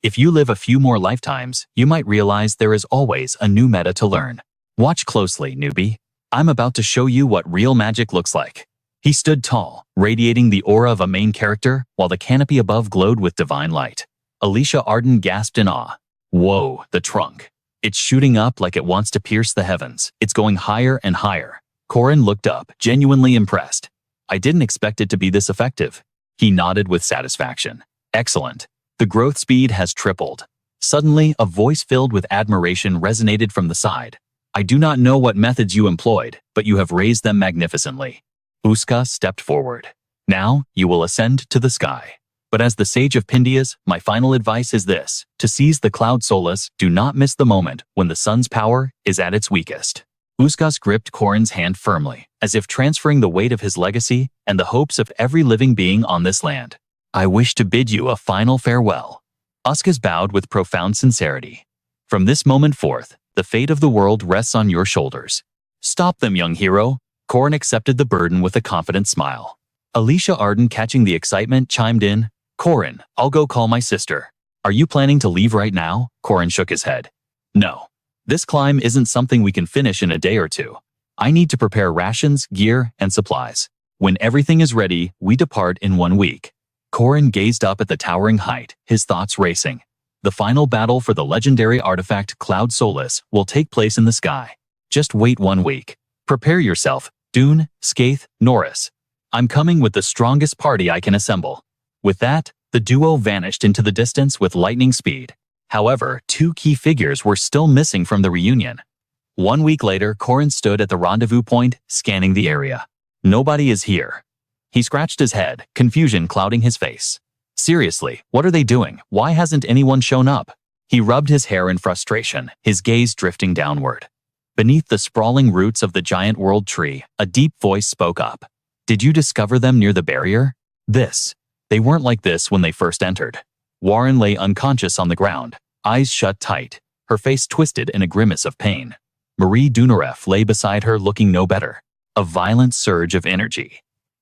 If you live a few more lifetimes, you might realize there is always a new meta to learn. Watch closely, newbie. I'm about to show you what real magic looks like. He stood tall, radiating the aura of a main character, while the canopy above glowed with divine light. Alicia Arden gasped in awe. Whoa, the trunk. It's shooting up like it wants to pierce the heavens. It's going higher and higher. Corin looked up, genuinely impressed. I didn't expect it to be this effective. He nodded with satisfaction. Excellent. The growth speed has tripled. Suddenly, a voice filled with admiration resonated from the side. I do not know what methods you employed, but you have raised them magnificently. Uska stepped forward. Now, you will ascend to the sky. But as the Sage of Pindias, my final advice is this. To seize the cloud solace, do not miss the moment when the sun's power is at its weakest. Uskas gripped Corin's hand firmly, as if transferring the weight of his legacy and the hopes of every living being on this land. I wish to bid you a final farewell. Uskas bowed with profound sincerity. From this moment forth, the fate of the world rests on your shoulders. Stop them, young hero. Corin accepted the burden with a confident smile. Alicia Arden, catching the excitement, chimed in, Corin, I'll go call my sister. Are you planning to leave right now? Corin shook his head. No. This climb isn't something we can finish in a day or two. I need to prepare rations, gear, and supplies. When everything is ready, we depart in 1 week. Corin gazed up at the towering height, his thoughts racing. The final battle for the legendary artifact Cloud Solace will take place in the sky. Just wait 1 week. Prepare yourself, Dune, Skaith, Norris. I'm coming with the strongest party I can assemble. With that, the duo vanished into the distance with lightning speed. However, 2 key figures were still missing from the reunion. 1 week later, Corin stood at the rendezvous point, scanning the area. Nobody is here. He scratched his head, confusion clouding his face. Seriously, what are they doing? Why hasn't anyone shown up? He rubbed his hair in frustration, his gaze drifting downward. Beneath the sprawling roots of the giant world tree, a deep voice spoke up. Did you discover them near the barrier? They weren't like this when they first entered. Warren lay unconscious on the ground, eyes shut tight, her face twisted in a grimace of pain. Marie Dunaref lay beside her looking no better. A violent surge of energy.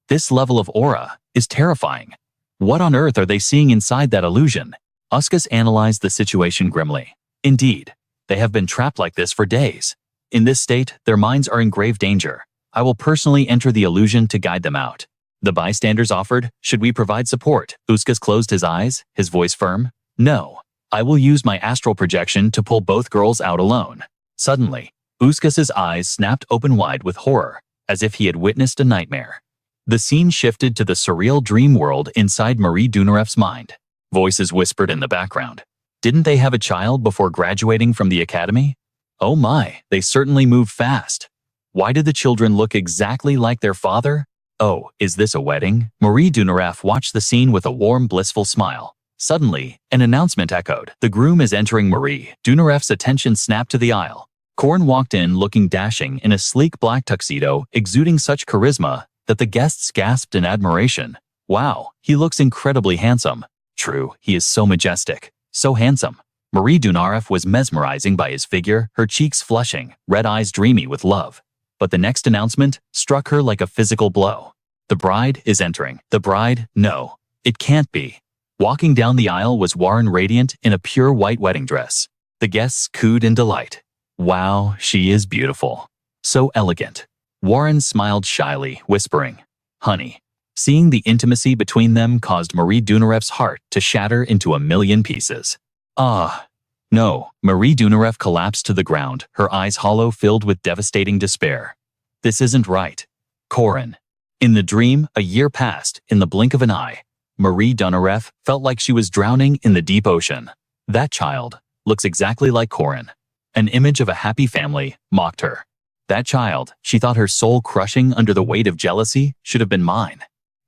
This level of aura is terrifying. What on earth are they seeing inside that illusion? Uskas analyzed the situation grimly. Indeed, they have been trapped like this for days. In this state, their minds are in grave danger. I will personally enter the illusion to guide them out. The bystanders offered, should we provide support? Uskas closed his eyes, his voice firm. No. I will use my astral projection to pull both girls out alone. Suddenly, Uskas's eyes snapped open wide with horror, as if he had witnessed a nightmare. The scene shifted to the surreal dream world inside Marie Dunaref's mind. Voices whispered in the background. Didn't they have a child before graduating from the academy? Oh my, they certainly moved fast. Why did the children look exactly like their father? Oh, is this a wedding? Marie Dunaref watched the scene with a warm, blissful smile. Suddenly, an announcement echoed. The groom is entering. Marie Dunaref's attention snapped to the aisle. Corin walked in looking dashing in a sleek black tuxedo, exuding such charisma that the guests gasped in admiration. Wow, he looks incredibly handsome. True, he is so majestic, so handsome. Marie Dunaref was mesmerizing by his figure, her cheeks flushing, red eyes dreamy with love. But the next announcement struck her like a physical blow. The bride is entering. The bride? No, it can't be. Walking down the aisle was Warren, radiant in a pure white wedding dress. The guests cooed in delight. Wow, she is beautiful. So elegant. Warren smiled shyly, whispering, Honey. Seeing the intimacy between them caused Marie Dunaref's heart to shatter into a million pieces. Ah. No, Marie Dunaref collapsed to the ground, her eyes hollow, filled with devastating despair. This isn't right. Corin. In the dream, a year passed, in the blink of an eye. Marie Dunaref felt like she was drowning in the deep ocean. That child looks exactly like Corin. An image of a happy family mocked her. That child, she thought, her soul crushing under the weight of jealousy, should have been mine.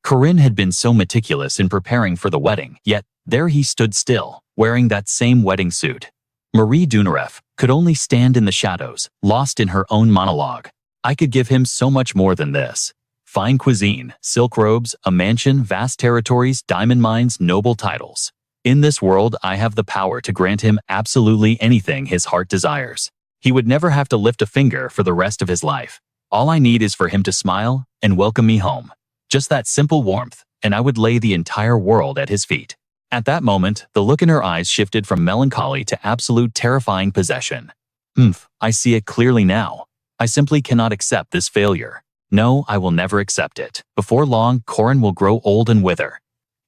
Corin had been so meticulous in preparing for the wedding, yet there he stood still, wearing that same wedding suit. Marie Dunaref could only stand in the shadows, lost in her own monologue. I could give him so much more than this. Fine cuisine, silk robes, a mansion, vast territories, diamond mines, noble titles. In this world, I have the power to grant him absolutely anything his heart desires. He would never have to lift a finger for the rest of his life. All I need is for him to smile and welcome me home. Just that simple warmth, and I would lay the entire world at his feet. At that moment, the look in her eyes shifted from melancholy to absolute terrifying possession. I see it clearly now. I simply cannot accept this failure. No, I will never accept it. Before long, Corin will grow old and wither.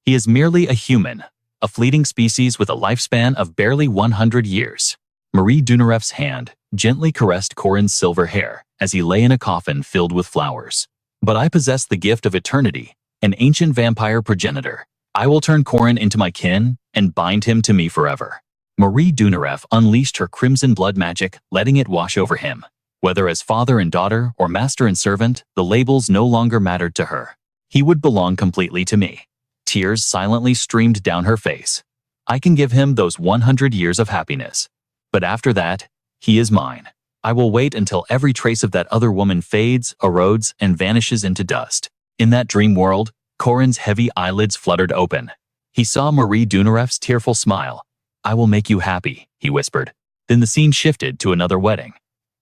He is merely a human, a fleeting species with a lifespan of barely 100 years. Marie Dunaref's hand gently caressed Corin's silver hair as he lay in a coffin filled with flowers. But I possess the gift of eternity, an ancient vampire progenitor. I will turn Corin into my kin and bind him to me forever. Marie Dunaref unleashed her crimson blood magic, letting it wash over him. Whether as father and daughter or master and servant, the labels no longer mattered to her. He would belong completely to me. Tears silently streamed down her face. I can give him those 100 years of happiness. But after that, he is mine. I will wait until every trace of that other woman fades, erodes, and vanishes into dust. In that dream world, Corin's heavy eyelids fluttered open. He saw Marie Dunaref's tearful smile. I will make you happy, he whispered. Then the scene shifted to another wedding.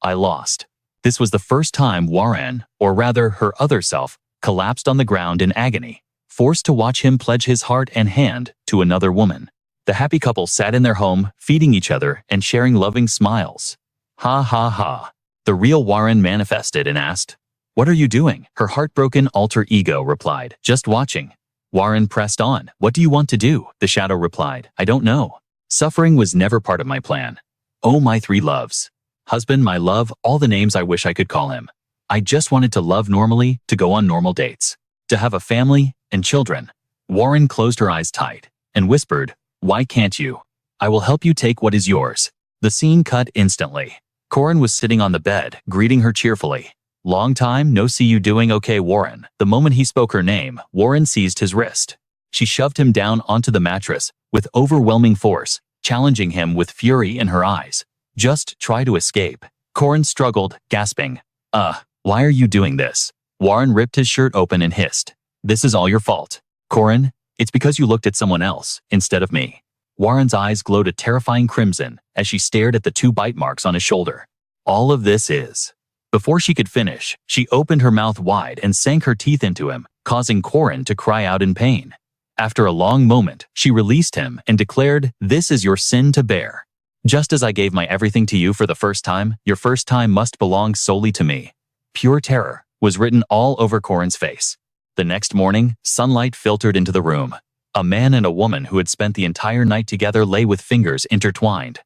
I lost. This was the first time Warren, or rather her other self, collapsed on the ground in agony, forced to watch him pledge his heart and hand to another woman. The happy couple sat in their home, feeding each other and sharing loving smiles. Ha ha ha. The real Warren manifested and asked, "What are you doing?" Her heartbroken alter ego replied, "Just watching." Warren pressed on. "What do you want to do?" The shadow replied, "I don't know. Suffering was never part of my plan. Oh, my three loves. Husband, my love, all the names I wish I could call him. I just wanted to love normally, to go on normal dates, to have a family and children." Warren closed her eyes tight and whispered, "Why can't you? I will help you take what is yours." The scene cut instantly. Corin was sitting on the bed, greeting her cheerfully. "Long time no see, you doing okay, Warren?" The moment he spoke her name, Warren seized his wrist. She shoved him down onto the mattress with overwhelming force, challenging him with fury in her eyes. "Just try to escape." Corin struggled, gasping. Why are you doing this?" Warren ripped his shirt open and hissed, "This is all your fault. Corin, it's because you looked at someone else instead of me." Warren's eyes glowed a terrifying crimson as she stared at the 2 bite marks on his shoulder. "All of this is..." Before she could finish, she opened her mouth wide and sank her teeth into him, causing Corin to cry out in pain. After a long moment, she released him and declared, "This is your sin to bear. Just as I gave my everything to you for the first time, your first time must belong solely to me." Pure terror was written all over Corin's face. The next morning, sunlight filtered into the room. A man and a woman who had spent the entire night together lay with fingers intertwined.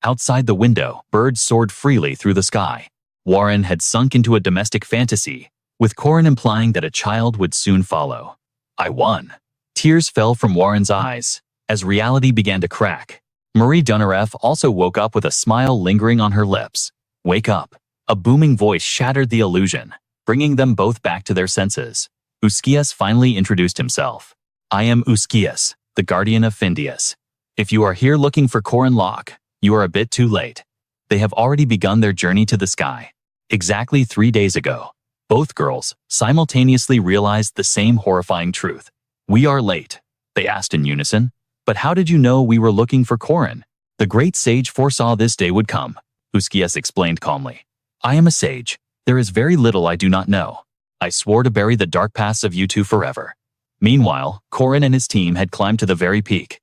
Outside the window, birds soared freely through the sky. Warren had sunk into a domestic fantasy, with Corin implying that a child would soon follow. "I won." Tears fell from Warren's eyes as reality began to crack. Marie Donareff also woke up with a smile lingering on her lips. "Wake up." A booming voice shattered the illusion, bringing them both back to their senses. Uskias finally introduced himself. "I am Uskias, the guardian of Findias. If you are here looking for Corin Lock, you are a bit too late. They have already begun their journey to the sky." Exactly 3 days ago, both girls simultaneously realized the same horrifying truth. "We are late," they asked in unison. "But how did you know we were looking for Corin?" "The great sage foresaw this day would come," Uskias explained calmly. "I am a sage. There is very little I do not know. I swore to bury the dark pasts of you two forever." Meanwhile, Corin and his team had climbed to the very peak.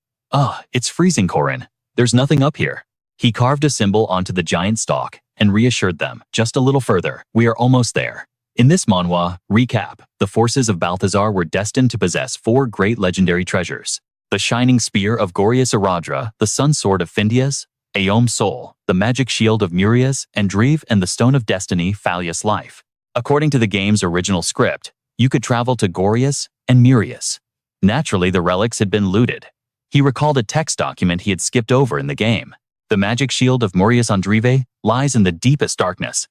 It's freezing, Corin. There's nothing up here." He carved a symbol onto the giant stalk and reassured them, "Just a little further. We are almost there." In this Manhwa recap, the forces of Balthazar were destined to possess 4 great legendary treasures: the shining spear of Gorius Aradra, the sun sword of Findias, Aom Soul, the magic shield of Murias, and Drive, and the stone of destiny, Phalius Life. According to the game's original script, you could travel to Gorius and Murias. Naturally, the relics had been looted. He recalled a text document he had skipped over in the game. The magic shield of Murias on Drive lies in the deepest darkness.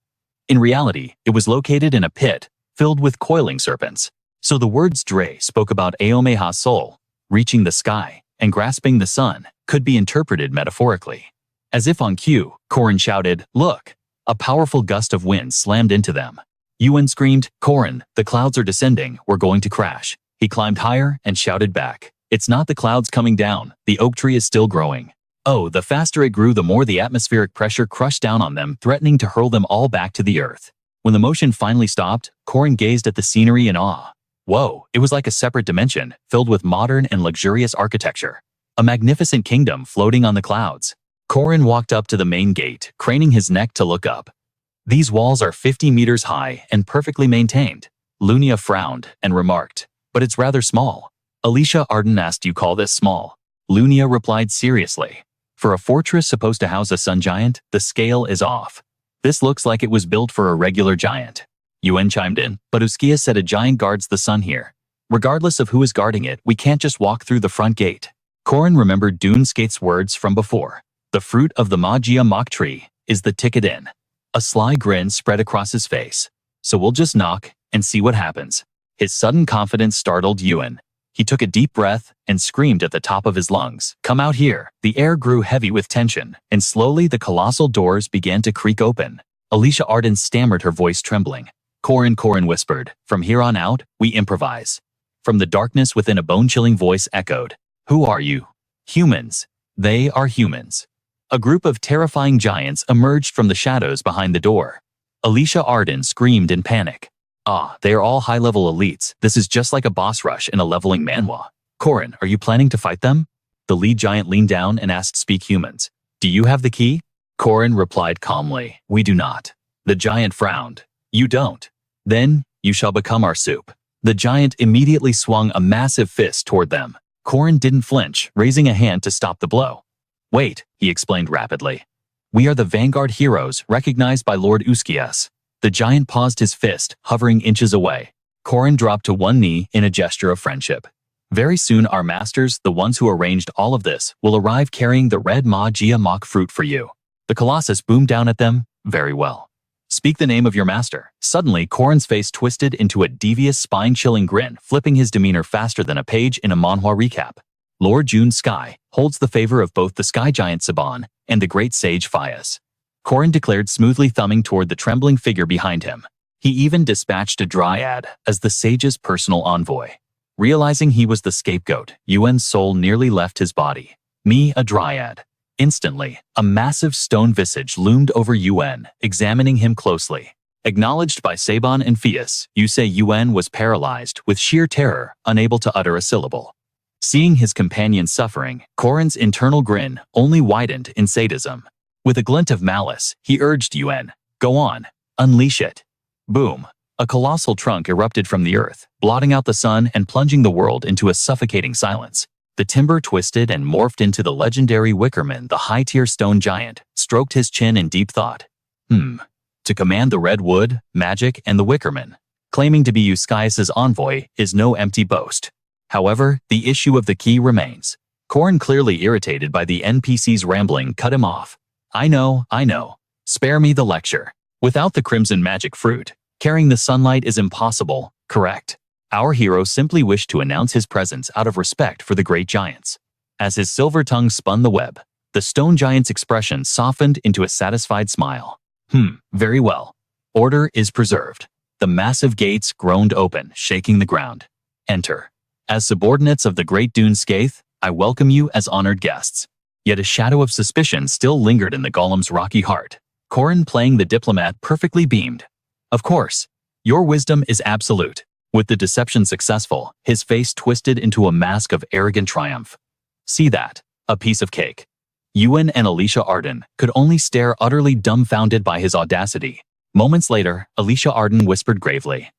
In reality, it was located in a pit filled with coiling serpents. So the words Dre spoke about Aomeha Soul, reaching the sky, and grasping the sun, could be interpreted metaphorically. As if on cue, Corin shouted, "Look!" A powerful gust of wind slammed into them. Yuan screamed, "Corin, the clouds are descending, we're going to crash." He climbed higher and shouted back, "It's not the clouds coming down, the oak tree is still growing." The faster it grew, the more the atmospheric pressure crushed down on them, threatening to hurl them all back to the earth. When the motion finally stopped, Corin gazed at the scenery in awe. Whoa, it was like a separate dimension, filled with modern and luxurious architecture. A magnificent kingdom floating on the clouds. Corin walked up to the main gate, craning his neck to look up. These walls are 50 meters high and perfectly maintained. Lunia frowned and remarked, "But it's rather small." Alicia Arden asked, "You call this small?" Lunia replied seriously, "For a fortress supposed to house a sun giant, the scale is off. This looks like it was built for a regular giant." Yuan chimed in, "But Uskia said a giant guards the sun here. Regardless of who is guarding it, we can't just walk through the front gate." Corin remembered Duneskate's words from before. The fruit of the Magia mock tree is the ticket in. A sly grin spread across his face. "So we'll just knock and see what happens." His sudden confidence startled Yuan. He took a deep breath and screamed at the top of his lungs, "Come out here!" The air grew heavy with tension, and slowly the colossal doors began to creak open. Alicia Arden stammered, her voice trembling. Corin whispered, "From here on out, we improvise." From the darkness within, a bone-chilling voice echoed, "Who are you?" "Humans. They are humans." A group of terrifying giants emerged from the shadows behind the door. Alicia Arden screamed in panic. Ah, they are all high-level elites. This is just like a boss rush in a leveling manhwa. Corin, are you planning to fight them? The lead giant leaned down and asked Speak Humans. Do you have the key? Corin replied calmly, We do not. The giant frowned. You don't? Then, you shall become our soup. The giant immediately swung a massive fist toward them. Corin didn't flinch, raising a hand to stop the blow. Wait, he explained rapidly. We are the vanguard heroes recognized by Lord Uskias. The giant paused his fist, hovering inches away. Corin dropped to one knee in a gesture of friendship. Very soon our masters, the ones who arranged all of this, will arrive carrying the red Magia mock fruit for you. The Colossus boomed down at them. Very well. Speak the name of your master. Suddenly, Corin's face twisted into a devious, spine-chilling grin, flipping his demeanor faster than a page in a manhwa recap. Lord June Sky holds the favor of both the sky giant Saban and the great sage Fias. Corin declared, smoothly thumbing toward the trembling figure behind him. He even dispatched a dryad as the sage's personal envoy. Realizing he was the scapegoat, Yuen's soul nearly left his body. Me, a dryad. Instantly, a massive stone visage loomed over Yuen, examining him closely. Acknowledged by Saban and Fias, Yuen was paralyzed with sheer terror, unable to utter a syllable. Seeing his companion suffering, Corin's internal grin only widened in sadism. With a glint of malice, he urged Yuen, Go on, unleash it. Boom. A colossal trunk erupted from the earth, blotting out the sun and plunging the world into a suffocating silence. The timber twisted and morphed into the legendary Wickerman. The high-tier stone giant stroked his chin in deep thought. To command the red wood, magic, and the Wickerman, claiming to be Euskias' envoy is no empty boast. However, the issue of the key remains. Corin, clearly irritated by the NPC's rambling, cut him off. I know. Spare me the lecture. Without the crimson magic fruit, carrying the sunlight is impossible, correct? Our hero simply wished to announce his presence out of respect for the great giants. As his silver tongue spun the web, the stone giant's expression softened into a satisfied smile. Very well. Order is preserved. The massive gates groaned open, shaking the ground. Enter. As subordinates of the great Dune Skaith, I welcome you as honored guests. Yet a shadow of suspicion still lingered in the golem's rocky heart. Corin, playing the diplomat, perfectly beamed. Of course. Your wisdom is absolute. With the deception successful, his face twisted into a mask of arrogant triumph. See that? A piece of cake. Yuen and Alicia Arden could only stare, utterly dumbfounded by his audacity. Moments later, Alicia Arden whispered gravely,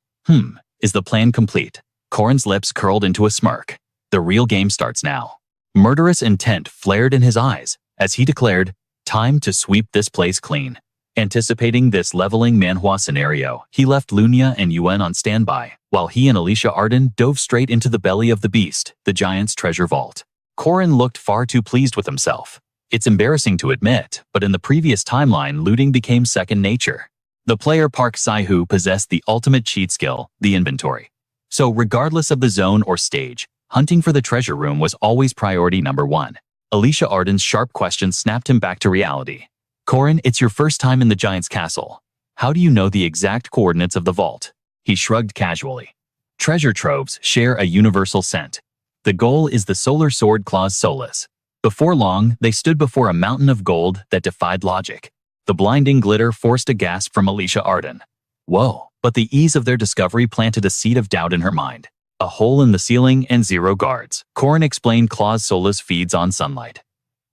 Is the plan complete? Corin's lips curled into a smirk. The real game starts now. Murderous intent flared in his eyes as he declared, Time to sweep this place clean. Anticipating this leveling manhwa scenario, he left Lunia and Yuen on standby, while he and Alicia Arden dove straight into the belly of the beast, the giant's treasure vault. Corin looked far too pleased with himself. It's embarrassing to admit, but in the previous timeline, looting became second nature. The player Park Sai-Hu possessed the ultimate cheat skill, the inventory. So regardless of the zone or stage, hunting for the treasure room was always priority number one. Alicia Arden's sharp question snapped him back to reality. Corin, it's your first time in the giant's castle. How do you know the exact coordinates of the vault? He shrugged casually. Treasure troves share a universal scent. The goal is the Solar Sword Claws Solus. Before long, they stood before a mountain of gold that defied logic. The blinding glitter forced a gasp from Alicia Arden. Whoa, but the ease of their discovery planted a seed of doubt in her mind. A hole in the ceiling and 0 guards. Corin explained Claws Solus feeds on sunlight.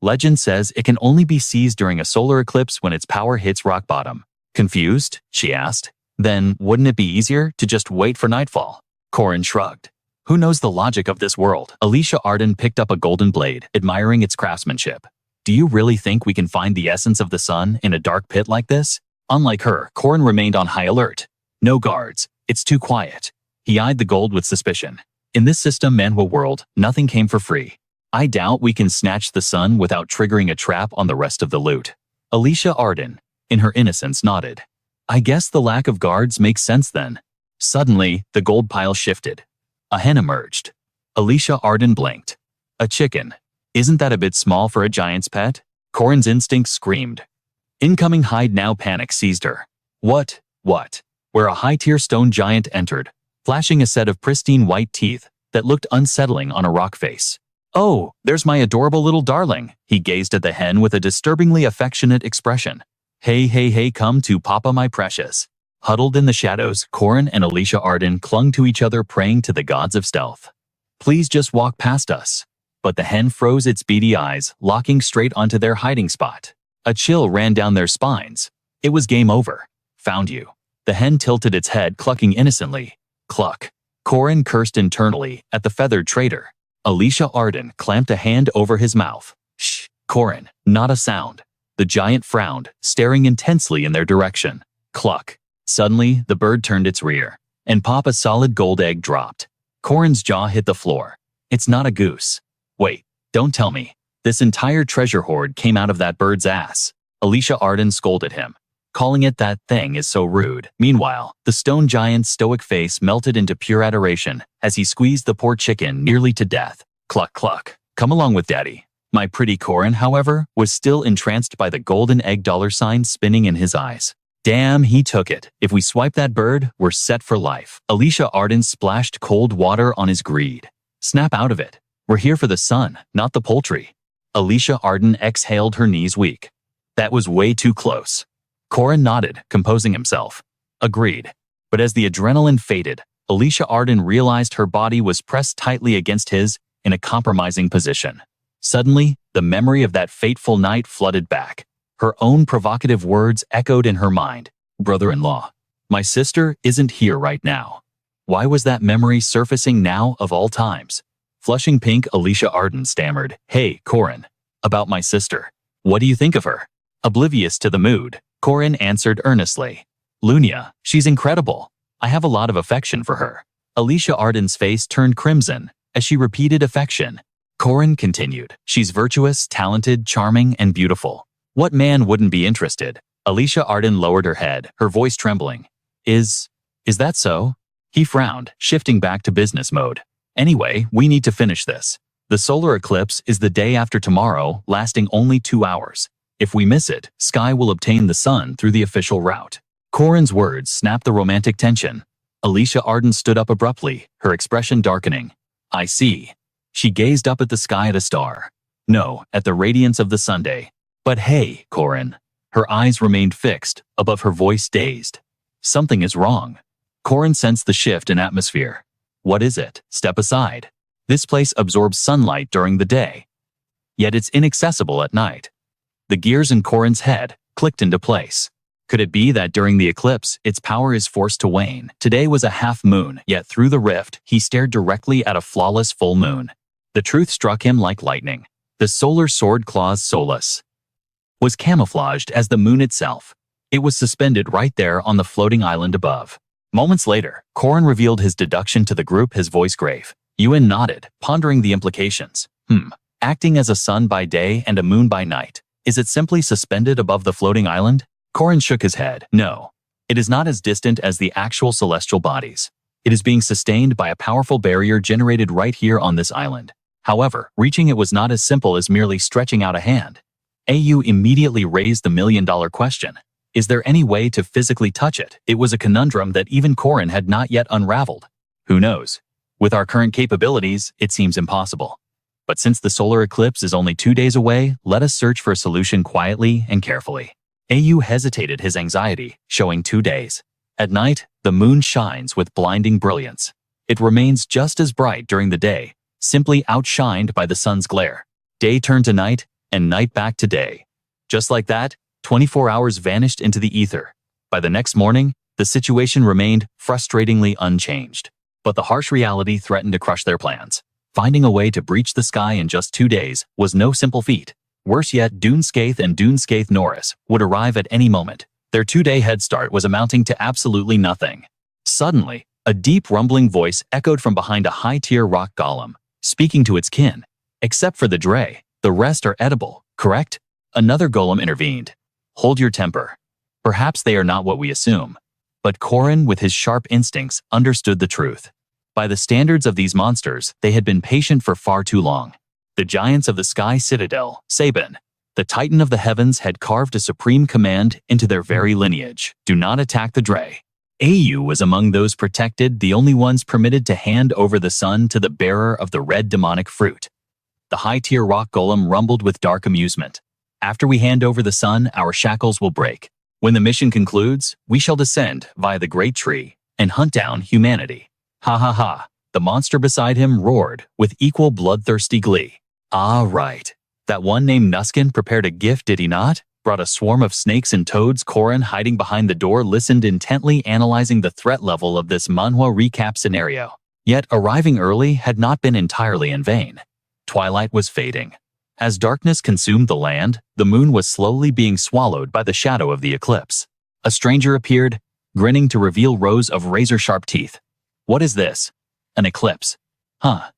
Legend says it can only be seized during a solar eclipse when its power hits rock bottom. Confused? She asked. Then, wouldn't it be easier to just wait for nightfall? Corin shrugged. Who knows the logic of this world? Alicia Arden picked up a golden blade, admiring its craftsmanship. Do you really think we can find the essence of the sun in a dark pit like this? Unlike her, Corin remained on high alert. No guards. It's too quiet. He eyed the gold with suspicion. In this system manhwa world, nothing came for free. I doubt we can snatch the sun without triggering a trap on the rest of the loot. Alicia Arden, in her innocence, nodded. I guess the lack of guards makes sense then. Suddenly, the gold pile shifted. A hen emerged. Alicia Arden blinked. A chicken. Isn't that a bit small for a giant's pet? Corin's instinct screamed. Incoming hide now panic seized her. What? Where a high-tier stone giant entered, flashing a set of pristine white teeth that looked unsettling on a rock face. Oh, there's my adorable little darling. He gazed at the hen with a disturbingly affectionate expression. Hey, hey, hey, come to Papa my precious. Huddled in the shadows, Corin and Alicia Arden clung to each other, praying to the gods of stealth. Please just walk past us. But the hen froze its beady eyes, locking straight onto their hiding spot. A chill ran down their spines. It was game over. Found you. The hen tilted its head, clucking innocently. Cluck. Corin cursed internally at the feathered traitor. Alicia Arden clamped a hand over his mouth. Shh, Corin, not a sound. The giant frowned, staring intensely in their direction. Cluck. Suddenly, the bird turned its rear, and pop a solid gold egg dropped. Corin's jaw hit the floor. It's not a goose. Wait, don't tell me. This entire treasure hoard came out of that bird's ass. Alicia Arden scolded him. Calling it that thing is so rude. Meanwhile, the stone giant's stoic face melted into pure adoration as he squeezed the poor chicken nearly to death. Cluck, cluck. Come along with daddy. My pretty Corin, however, was still entranced by the golden egg $sign spinning in his eyes. Damn, he took it. If we swipe that bird, we're set for life. Alicia Arden splashed cold water on his greed. Snap out of it. We're here for the sun, not the poultry. Alicia Arden exhaled, her knees weak. That was way too close. Corin nodded, composing himself. Agreed. But as the adrenaline faded, Alicia Arden realized her body was pressed tightly against his in a compromising position. Suddenly, the memory of that fateful night flooded back. Her own provocative words echoed in her mind. Brother-in-law. My sister isn't here right now. Why was that memory surfacing now of all times? Flushing pink, Alicia Arden stammered. Hey, Corin. About my sister. What do you think of her? Oblivious to the mood, Corin answered earnestly. Lunia, she's incredible. I have a lot of affection for her. Alicia Arden's face turned crimson as she repeated affection. Corin continued. She's virtuous, talented, charming, and beautiful. What man wouldn't be interested? Alicia Arden lowered her head, her voice trembling. Is that so? He frowned, shifting back to business mode. Anyway, we need to finish this. The solar eclipse is the day after tomorrow, lasting only 2 hours. If we miss it, Sky will obtain the sun through the official route. Corin's words snapped the romantic tension. Alicia Arden stood up abruptly, her expression darkening. I see. She gazed up at the sky at a star. No, at the radiance of the Sunday. But hey, Corin. Her eyes remained fixed, above her voice dazed. Something is wrong. Corin sensed the shift in atmosphere. What is it? Step aside. This place absorbs sunlight during the day. Yet it's inaccessible at night. The gears in Corin's head clicked into place. Could it be that during the eclipse, its power is forced to wane? Today was a half moon, yet through the rift, he stared directly at a flawless full moon. The truth struck him like lightning. The solar sword claw's solace was camouflaged as the moon itself. It was suspended right there on the floating island above. Moments later, Corin revealed his deduction to the group, his voice grave. Ewan nodded, pondering the implications. Acting as a sun by day and a moon by night. Is it simply suspended above the floating island? Corin shook his head. No. It is not as distant as the actual celestial bodies. It is being sustained by a powerful barrier generated right here on this island. However, reaching it was not as simple as merely stretching out a hand. AU immediately raised the million-dollar question. Is there any way to physically touch it? It was a conundrum that even Corin had not yet unraveled. Who knows? With our current capabilities, it seems impossible. But since the solar eclipse is only 2 days away, let us search for a solution quietly and carefully. AU hesitated, his anxiety showing 2 days. At night, the moon shines with blinding brilliance. It remains just as bright during the day, simply outshined by the sun's glare. Day turned to night, and night back to day. Just like that, 24 hours vanished into the ether. By the next morning, the situation remained frustratingly unchanged. But the harsh reality threatened to crush their plans. Finding a way to breach the sky in just 2 days was no simple feat. Worse yet, Dunescaith and Dunescaith Norris would arrive at any moment. Their 2-day head start was amounting to absolutely nothing. Suddenly, a deep rumbling voice echoed from behind a high-tier rock golem, speaking to its kin. Except for the Dre, the rest are edible, correct? Another golem intervened. Hold your temper. Perhaps they are not what we assume. But Corin, with his sharp instincts, understood the truth. By the standards of these monsters, they had been patient for far too long. The giants of the Sky Citadel, Sabin, the Titan of the Heavens, had carved a supreme command into their very lineage. Do not attack the Dre. AU was among those protected, the only ones permitted to hand over the sun to the bearer of the red demonic fruit. The high-tier rock golem rumbled with dark amusement. After we hand over the sun, our shackles will break. When the mission concludes, we shall descend via the great tree and hunt down humanity. Ha ha ha. The monster beside him roared with equal bloodthirsty glee. Ah, right. That one named Nuskin prepared a gift, did he not? Brought a swarm of snakes and toads. Corin, hiding behind the door, listened intently, analyzing the threat level of this manhwa recap scenario. Yet arriving early had not been entirely in vain. Twilight was fading. As darkness consumed the land, the moon was slowly being swallowed by the shadow of the eclipse. A stranger appeared, grinning to reveal rows of razor-sharp teeth. What is this? An eclipse. Huh.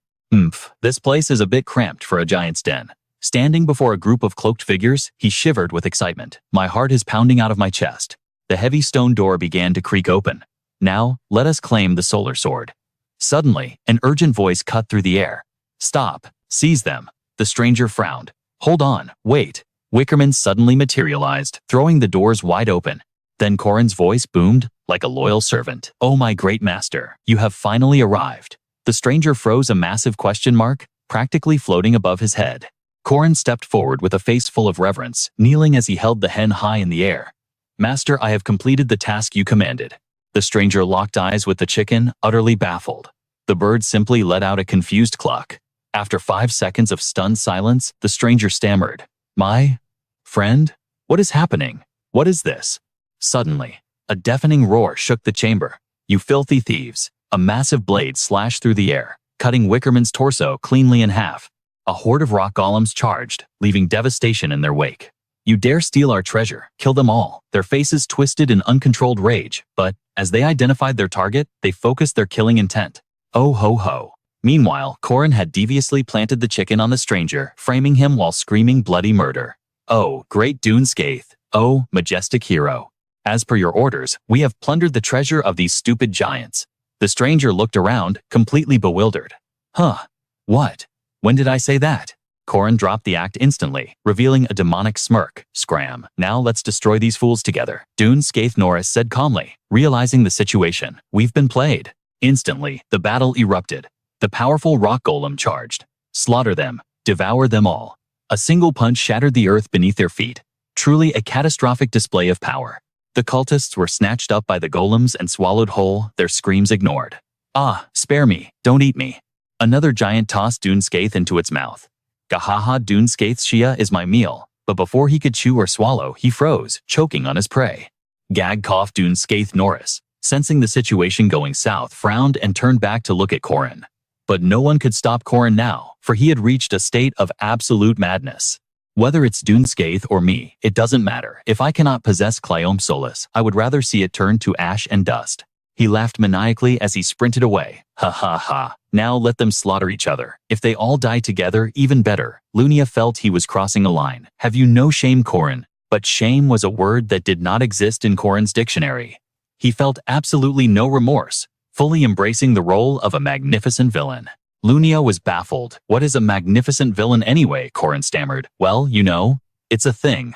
This place is a bit cramped for a giant's den. Standing before a group of cloaked figures, he shivered with excitement. My heart is pounding out of my chest. The heavy stone door began to creak open. Now, let us claim the solar sword. Suddenly, an urgent voice cut through the air. Stop. Seize them. The stranger frowned. Hold on. Wait. Wickerman suddenly materialized, throwing the doors wide open. Then Corin's voice boomed, like a loyal servant. Oh my great master, you have finally arrived. The stranger froze, a massive question mark, practically floating above his head. Corin stepped forward with a face full of reverence, kneeling as he held the hen high in the air. Master, I have completed the task you commanded. The stranger locked eyes with the chicken, utterly baffled. The bird simply let out a confused cluck. After 5 seconds of stunned silence, the stranger stammered. My friend? What is happening? What is this? Suddenly, a deafening roar shook the chamber. You filthy thieves! A massive blade slashed through the air, cutting Wickerman's torso cleanly in half. A horde of rock golems charged, leaving devastation in their wake. You dare steal our treasure, kill them all. Their faces twisted in uncontrolled rage, but as they identified their target, they focused their killing intent. Oh ho ho. Meanwhile, Corin had deviously planted the chicken on the stranger, framing him while screaming bloody murder. Oh, great Dunescaith. Oh, majestic hero. As per your orders, we have plundered the treasure of these stupid giants. The stranger looked around, completely bewildered. Huh. What? When did I say that? Corin dropped the act instantly, revealing a demonic smirk. Scram. Now let's destroy these fools together. Dunescaith Norris said calmly, realizing the situation. We've been played. Instantly, the battle erupted. The powerful rock golem charged. Slaughter them. Devour them all. A single punch shattered the earth beneath their feet. Truly a catastrophic display of power. The cultists were snatched up by the golems and swallowed whole, their screams ignored. Ah, spare me, don't eat me. Another giant tossed Dunescaith into its mouth. Gahaha, Dunescaith Shia is my meal. But before he could chew or swallow, he froze, choking on his prey. Gag cough. Dunescaith Norris, sensing the situation going south, frowned and turned back to look at Corin. But no one could stop Corin now, for he had reached a state of absolute madness. Whether it's Dunescaith or me, it doesn't matter. If I cannot possess Clyome Solus, I would rather see it turn to ash and dust. He laughed maniacally as he sprinted away. Ha ha ha. Now let them slaughter each other. If they all die together, even better. Lunia felt he was crossing a line. Have you no shame, Corin? But shame was a word that did not exist in Corin's dictionary. He felt absolutely no remorse, fully embracing the role of a magnificent villain. Lunia was baffled. What is a magnificent villain anyway? Corin stammered. Well, you know, it's a thing.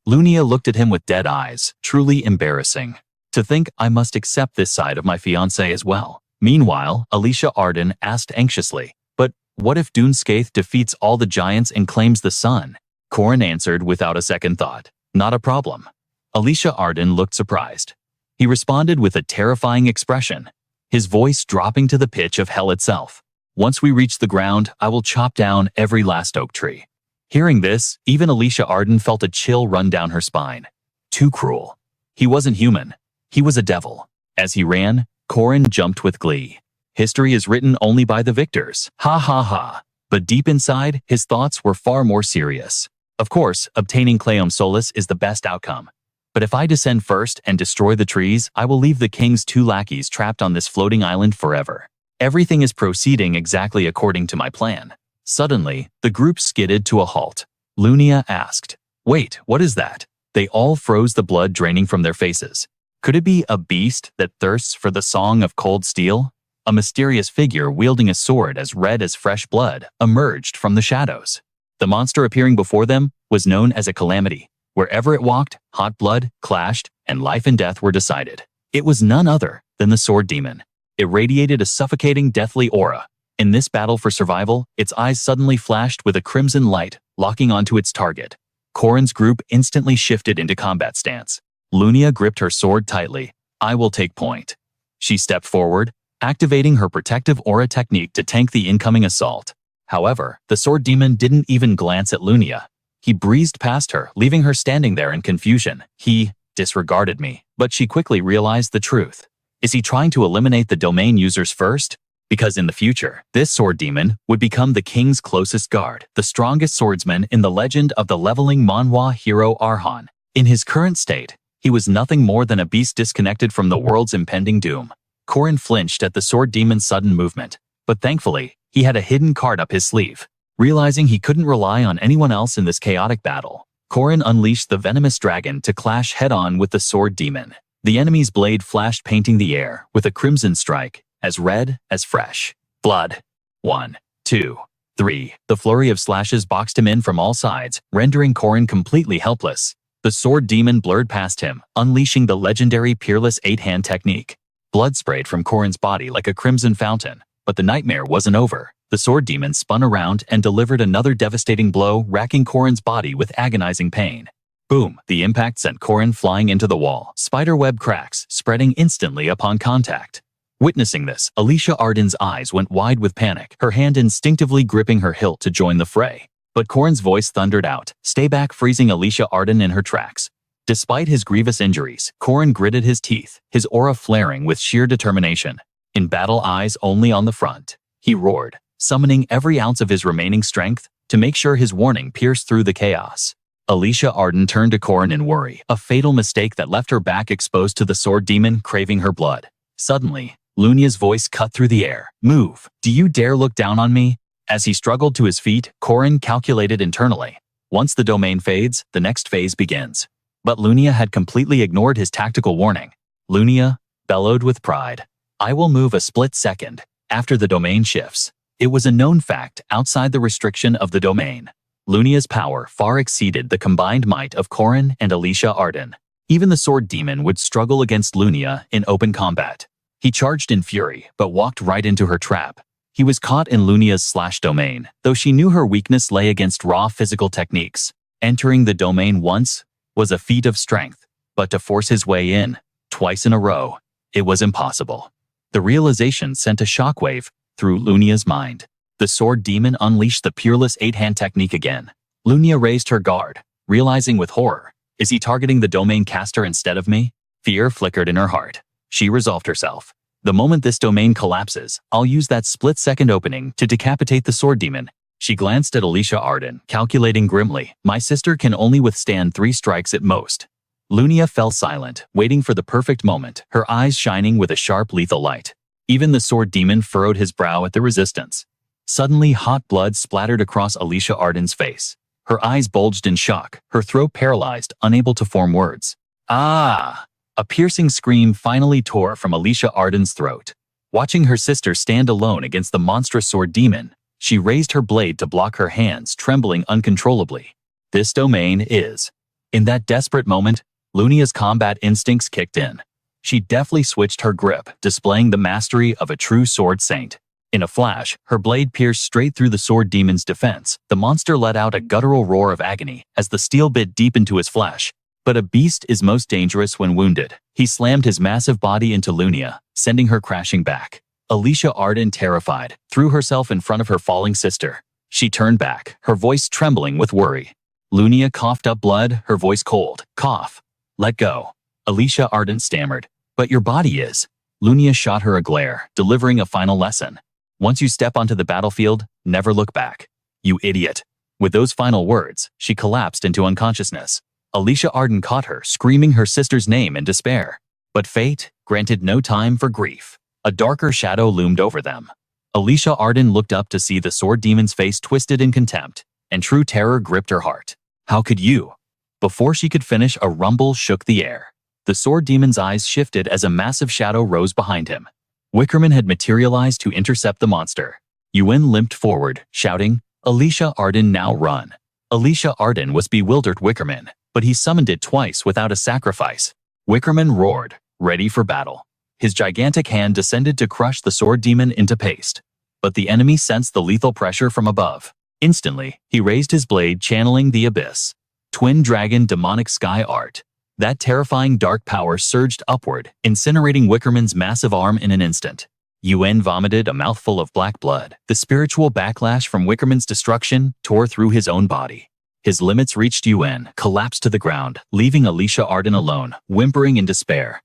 Lunia looked at him with dead eyes, truly embarrassing. To think I must accept this side of my fiancé as well. Meanwhile, Alicia Arden asked anxiously, but what if Dunescaith defeats all the giants and claims the sun? Corin answered without a second thought. Not a problem. Alicia Arden looked surprised. He responded with a terrifying expression, his voice dropping to the pitch of hell itself. Once we reach the ground, I will chop down every last oak tree. Hearing this, even Alicia Arden felt a chill run down her spine. Too cruel. He wasn't human. He was a devil. As he ran, Corin jumped with glee. History is written only by the victors. Ha ha ha. But deep inside, his thoughts were far more serious. Of course, obtaining Clyome Solus is the best outcome. But if I descend first and destroy the trees, I will leave the king's 2 lackeys trapped on this floating island forever. Everything is proceeding exactly according to my plan. Suddenly, the group skidded to a halt. Lunia asked, "Wait, what is that?" They all froze, the blood draining from their faces. Could it be a beast that thirsts for the song of cold steel? A mysterious figure wielding a sword as red as fresh blood emerged from the shadows. The monster appearing before them was known as a calamity. Wherever it walked, hot blood clashed and life and death were decided. It was none other than the sword demon. It radiated a suffocating, deathly aura. In this battle for survival, its eyes suddenly flashed with a crimson light, locking onto its target. Corin's group instantly shifted into combat stance. Lunia gripped her sword tightly. I will take point. She stepped forward, activating her protective aura technique to tank the incoming assault. However, the sword demon didn't even glance at Lunia. He breezed past her, leaving her standing there in confusion. He disregarded me, but she quickly realized the truth. Is he trying to eliminate the domain users first? Because in the future, this sword demon would become the king's closest guard, the strongest swordsman in the legend of the leveling Manhwa hero Arhan. In his current state, he was nothing more than a beast disconnected from the world's impending doom. Corin flinched at the sword demon's sudden movement, but thankfully, he had a hidden card up his sleeve. Realizing he couldn't rely on anyone else in this chaotic battle, Corin unleashed the venomous dragon to clash head-on with the sword demon. The enemy's blade flashed, painting the air with a crimson strike, as red as fresh blood. 1, 2, 3. The flurry of slashes boxed him in from all sides, rendering Corin completely helpless. The sword demon blurred past him, unleashing the legendary Peerless 8-hand technique. Blood sprayed from Corin's body like a crimson fountain, but the nightmare wasn't over. The sword demon spun around and delivered another devastating blow, racking Corin's body with agonizing pain. Boom! The impact sent Corin flying into the wall, spiderweb cracks spreading instantly upon contact. Witnessing this, Alicia Arden's eyes went wide with panic, her hand instinctively gripping her hilt to join the fray. But Corin's voice thundered out, "Stay back," freezing Alicia Arden in her tracks. Despite his grievous injuries, Corin gritted his teeth, his aura flaring with sheer determination. In battle, eyes only on the front, he roared, summoning every ounce of his remaining strength to make sure his warning pierced through the chaos. Alicia Arden turned to Corin in worry, a fatal mistake that left her back exposed to the sword demon craving her blood. Suddenly, Lunia's voice cut through the air. "Move! Do you dare look down on me?" As he struggled to his feet, Corin calculated internally. Once the domain fades, the next phase begins. But Lunia had completely ignored his tactical warning. Lunia bellowed with pride. "I will move a split second after the domain shifts." It was a known fact outside the restriction of the domain. Lunia's power far exceeded the combined might of Corin and Alicia Arden. Even the sword demon would struggle against Lunia in open combat. He charged in fury, but walked right into her trap. He was caught in Lunia's slash domain, though she knew her weakness lay against raw physical techniques. Entering the domain once was a feat of strength, but to force his way in, twice in a row, it was impossible. The realization sent a shockwave through Lunia's mind. The sword demon unleashed the Peerless 8-hand technique again. Lunia raised her guard, realizing with horror, is he targeting the domain caster instead of me? Fear flickered in her heart. She resolved herself. The moment this domain collapses, I'll use that split-second opening to decapitate the sword demon. She glanced at Alicia Arden, calculating grimly, my sister can only withstand 3 strikes at most. Lunia fell silent, waiting for the perfect moment, her eyes shining with a sharp, lethal light. Even the sword demon furrowed his brow at the resistance. Suddenly, hot blood splattered across Alicia Arden's face. Her eyes bulged in shock, her throat paralyzed, unable to form words. Ah! A piercing scream finally tore from Alicia Arden's throat. Watching her sister stand alone against the monstrous sword demon, she raised her blade to block her hands, trembling uncontrollably. This domain is. In that desperate moment, Lunia's combat instincts kicked in. She deftly switched her grip, displaying the mastery of a true sword saint. In a flash, her blade pierced straight through the sword demon's defense. The monster let out a guttural roar of agony as the steel bit deep into his flesh. But a beast is most dangerous when wounded. He slammed his massive body into Lunia, sending her crashing back. Alicia Arden, terrified, threw herself in front of her falling sister. She turned back, her voice trembling with worry. Lunia coughed up blood, her voice cold. Cough. Let go. Alicia Arden stammered. But your body is. Lunia shot her a glare, delivering a final lesson. Once you step onto the battlefield, never look back. You idiot. With those final words, she collapsed into unconsciousness. Alicia Arden caught her, screaming her sister's name in despair. But fate granted no time for grief. A darker shadow loomed over them. Alicia Arden looked up to see the sword demon's face twisted in contempt, and true terror gripped her heart. How could you? Before she could finish, a rumble shook the air. The sword demon's eyes shifted as a massive shadow rose behind him. Wickerman had materialized to intercept the monster. Yuen limped forward, shouting, Alicia Arden, now run. Alicia Arden was bewildered Wickerman, but he summoned it twice without a sacrifice. Wickerman roared, ready for battle. His gigantic hand descended to crush the sword demon into paste. But the enemy sensed the lethal pressure from above. Instantly, he raised his blade, channeling the abyss. Twin Dragon Demonic Sky Art. That terrifying dark power surged upward, incinerating Wickerman's massive arm in an instant. Yuen vomited a mouthful of black blood. The spiritual backlash from Wickerman's destruction tore through his own body. His limits reached Yuen, collapsed to the ground, leaving Alicia Arden alone, whimpering in despair,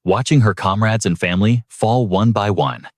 watching her comrades and family fall one by one.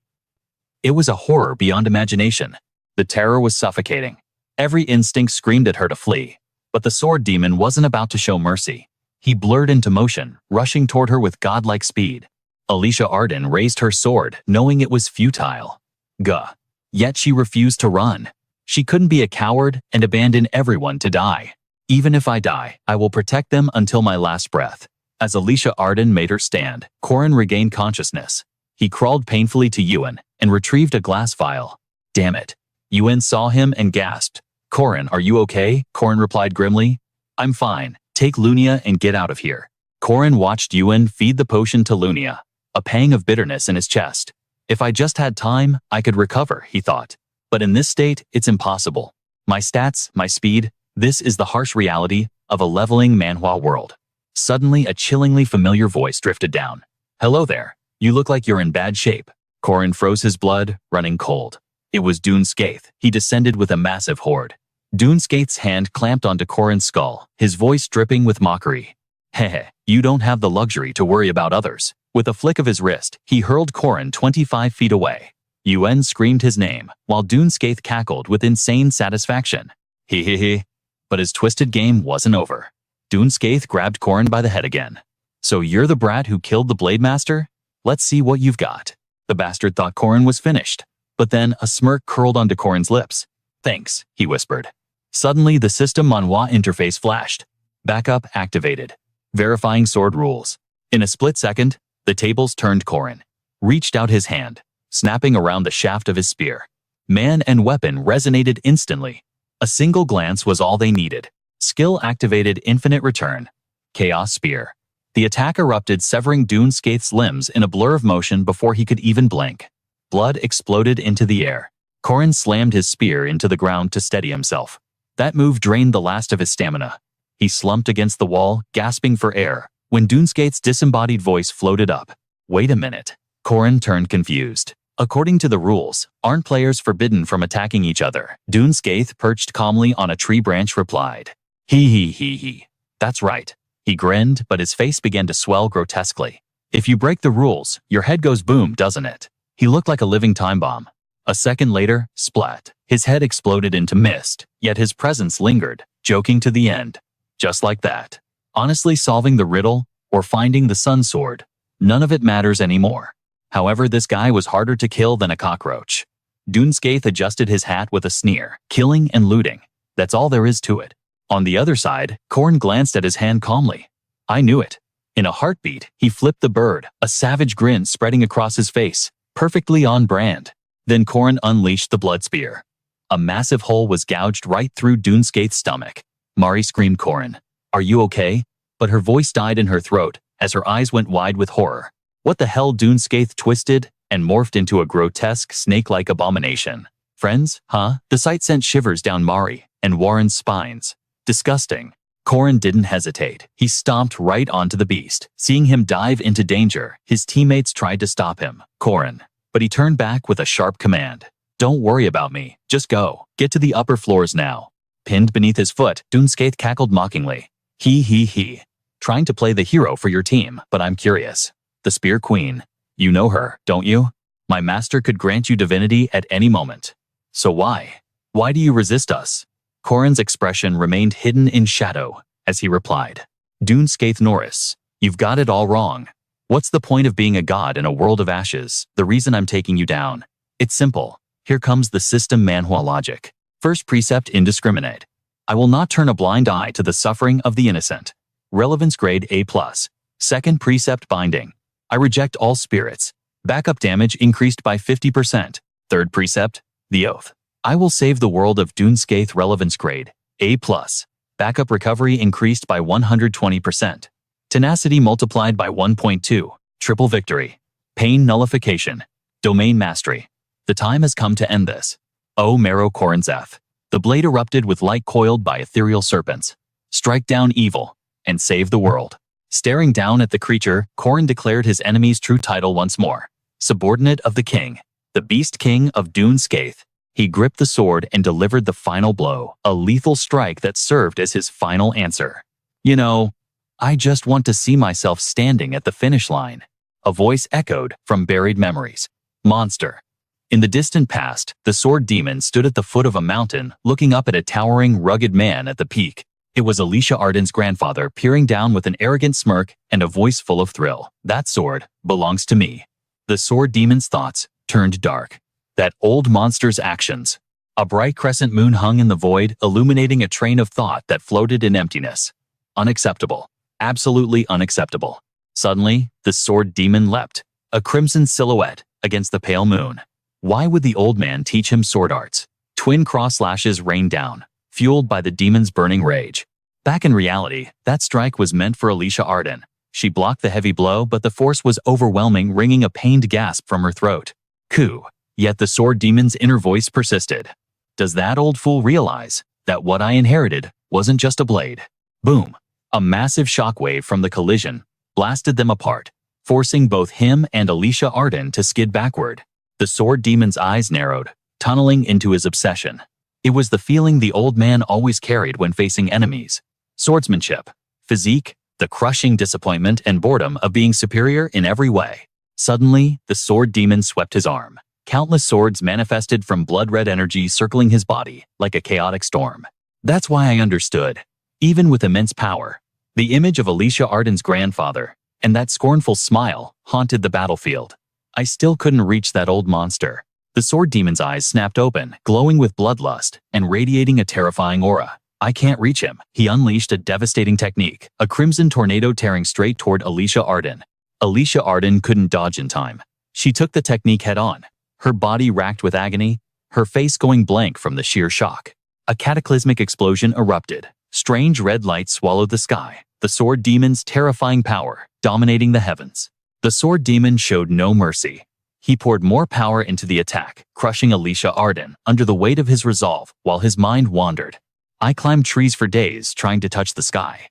It was a horror beyond imagination. The terror was suffocating. Every instinct screamed at her to flee, but the sword demon wasn't about to show mercy. He blurred into motion, rushing toward her with godlike speed. Alicia Arden raised her sword, knowing it was futile. Gah. Yet she refused to run. She couldn't be a coward and abandon everyone to die. Even if I die, I will protect them until my last breath. As Alicia Arden made her stand, Corin regained consciousness. He crawled painfully to Yuen and retrieved a glass vial. Damn it. Yuen saw him and gasped. Corin, are you okay? Corin replied grimly. I'm fine. Take Lunia and get out of here. Corin watched Yuen feed the potion to Lunia, a pang of bitterness in his chest. If I just had time, I could recover, he thought. But in this state, it's impossible. My stats, my speed, this is the harsh reality of a leveling Manhwa world. Suddenly, a chillingly familiar voice drifted down. Hello there. You look like you're in bad shape. Corin froze his blood, running cold. It was Dune Skaith. He descended with a massive horde. Dune Skaith's hand clamped onto Corin's skull, his voice dripping with mockery. Hehe, you don't have the luxury to worry about others. With a flick of his wrist, he hurled Corin 25 feet away. Yuen screamed his name, while Dune Skaith cackled with insane satisfaction. He. But his twisted game wasn't over. Dune Skaith grabbed Corin by the head again. So you're the brat who killed the Blade Master? Let's see what you've got. The bastard thought Corin was finished. But then a smirk curled onto Corin's lips. Thanks, he whispered. Suddenly, the system Manhwa interface flashed. Backup activated. Verifying sword rules. In a split second, the tables turned. Corin reached out his hand, snapping around the shaft of his spear. Man and weapon resonated instantly. A single glance was all they needed. Skill activated infinite return. Chaos Spear. The attack erupted, severing Dune Skaith's limbs in a blur of motion before he could even blink. Blood exploded into the air. Corin slammed his spear into the ground to steady himself. That move drained the last of his stamina. He slumped against the wall, gasping for air, when Dune Skaith's disembodied voice floated up. Wait a minute. Corin turned confused. According to the rules, aren't players forbidden from attacking each other? Dune Skaith, perched calmly on a tree branch, replied. He. That's right. He grinned, but his face began to swell grotesquely. If you break the rules, your head goes boom, doesn't it? He looked like a living time bomb. A second later, splat. His head exploded into mist, yet his presence lingered, joking to the end. Just like that. Honestly, solving the riddle, or finding the sun sword, none of it matters anymore. However, this guy was harder to kill than a cockroach. Dune Skaith adjusted his hat with a sneer. Killing and looting. That's all there is to it. On the other side, Corin glanced at his hand calmly. I knew it. In a heartbeat, he flipped the bird, a savage grin spreading across his face, perfectly on brand. Then Corin unleashed the blood spear. A massive hole was gouged right through Dune Skaith's stomach. Mari screamed. Corin, are you okay? But her voice died in her throat as her eyes went wide with horror. What the hell? Dune Skaith twisted and morphed into a grotesque snake-like abomination. Friends, huh? The sight sent shivers down Mari and Warren's spines. Disgusting. Corin didn't hesitate. He stomped right onto the beast. Seeing him dive into danger, his teammates tried to stop him. Corin. But he turned back with a sharp command. Don't worry about me. Just go. Get to the upper floors now. Pinned beneath his foot, Dune Skaith cackled mockingly. He. Trying to play the hero for your team, but I'm curious. The Spear Queen. You know her, don't you? My master could grant you divinity at any moment. So why? Why do you resist us? Corin's expression remained hidden in shadow as he replied. Dune Skaith Norris, you've got it all wrong. What's the point of being a god in a world of ashes? The reason I'm taking you down. It's simple. Here comes the system Manhwa logic. First precept, indiscriminate. I will not turn a blind eye to the suffering of the innocent. Relevance grade A+. Second precept, binding. I reject all spirits. Backup damage increased by 50%. Third precept, the oath. I will save the world of Dune Skaith, relevance grade A+. Backup recovery increased by 120%. Tenacity multiplied by 1.2. Triple victory. Pain nullification. Domain mastery. The time has come to end this. O Marrow Corin's F. The blade erupted with light coiled by ethereal serpents. strike down evil, and save the world. Staring down at the creature, Corin declared his enemy's true title once more. Subordinate of the king, the beast king of Dune Skaith. He gripped the sword and delivered the final blow, a lethal strike that served as his final answer. You know, I just want to see myself standing at the finish line. A voice echoed from buried memories. Monster. In the distant past, the sword demon stood at the foot of a mountain, looking up at a towering, rugged man at the peak. It was Alicia Arden's grandfather peering down with an arrogant smirk and a voice full of thrill. That sword belongs to me. The sword demon's thoughts turned dark. That old monster's actions. A bright crescent moon hung in the void, illuminating a train of thought that floated in emptiness. Unacceptable. Absolutely unacceptable. Suddenly, the sword demon leapt, a crimson silhouette, against the pale moon. Why would the old man teach him sword arts? Twin cross lashes rained down, fueled by the demon's burning rage. Back in reality, that strike was meant for Alicia Arden. She blocked the heavy blow, but the force was overwhelming, wringing a pained gasp from her throat. Coup. Yet the sword demon's inner voice persisted. Does that old fool realize that what I inherited wasn't just a blade? Boom. A massive shockwave from the collision blasted them apart, forcing both him and Alicia Arden to skid backward. The sword demon's eyes narrowed, tunneling into his obsession. It was the feeling the old man always carried when facing enemies. Swordsmanship, physique, the crushing disappointment and boredom of being superior in every way. Suddenly, the sword demon swept his arm. Countless swords manifested from blood-red energy circling his body like a chaotic storm. That's why I understood. Even with immense power, the image of Alicia Arden's grandfather and that scornful smile haunted the battlefield. I still couldn't reach that old monster. The sword demon's eyes snapped open, glowing with bloodlust and radiating a terrifying aura. I can't reach him. He unleashed a devastating technique, a crimson tornado tearing straight toward Alicia Arden. Alicia Arden couldn't dodge in time. She took the technique head-on, her body racked with agony, her face going blank from the sheer shock. A cataclysmic explosion erupted. Strange red light swallowed the sky, the sword demon's terrifying power dominating the heavens. The sword demon showed no mercy. He poured more power into the attack, crushing Alicia Arden under the weight of his resolve while his mind wandered. I climbed trees for days trying to touch the sky.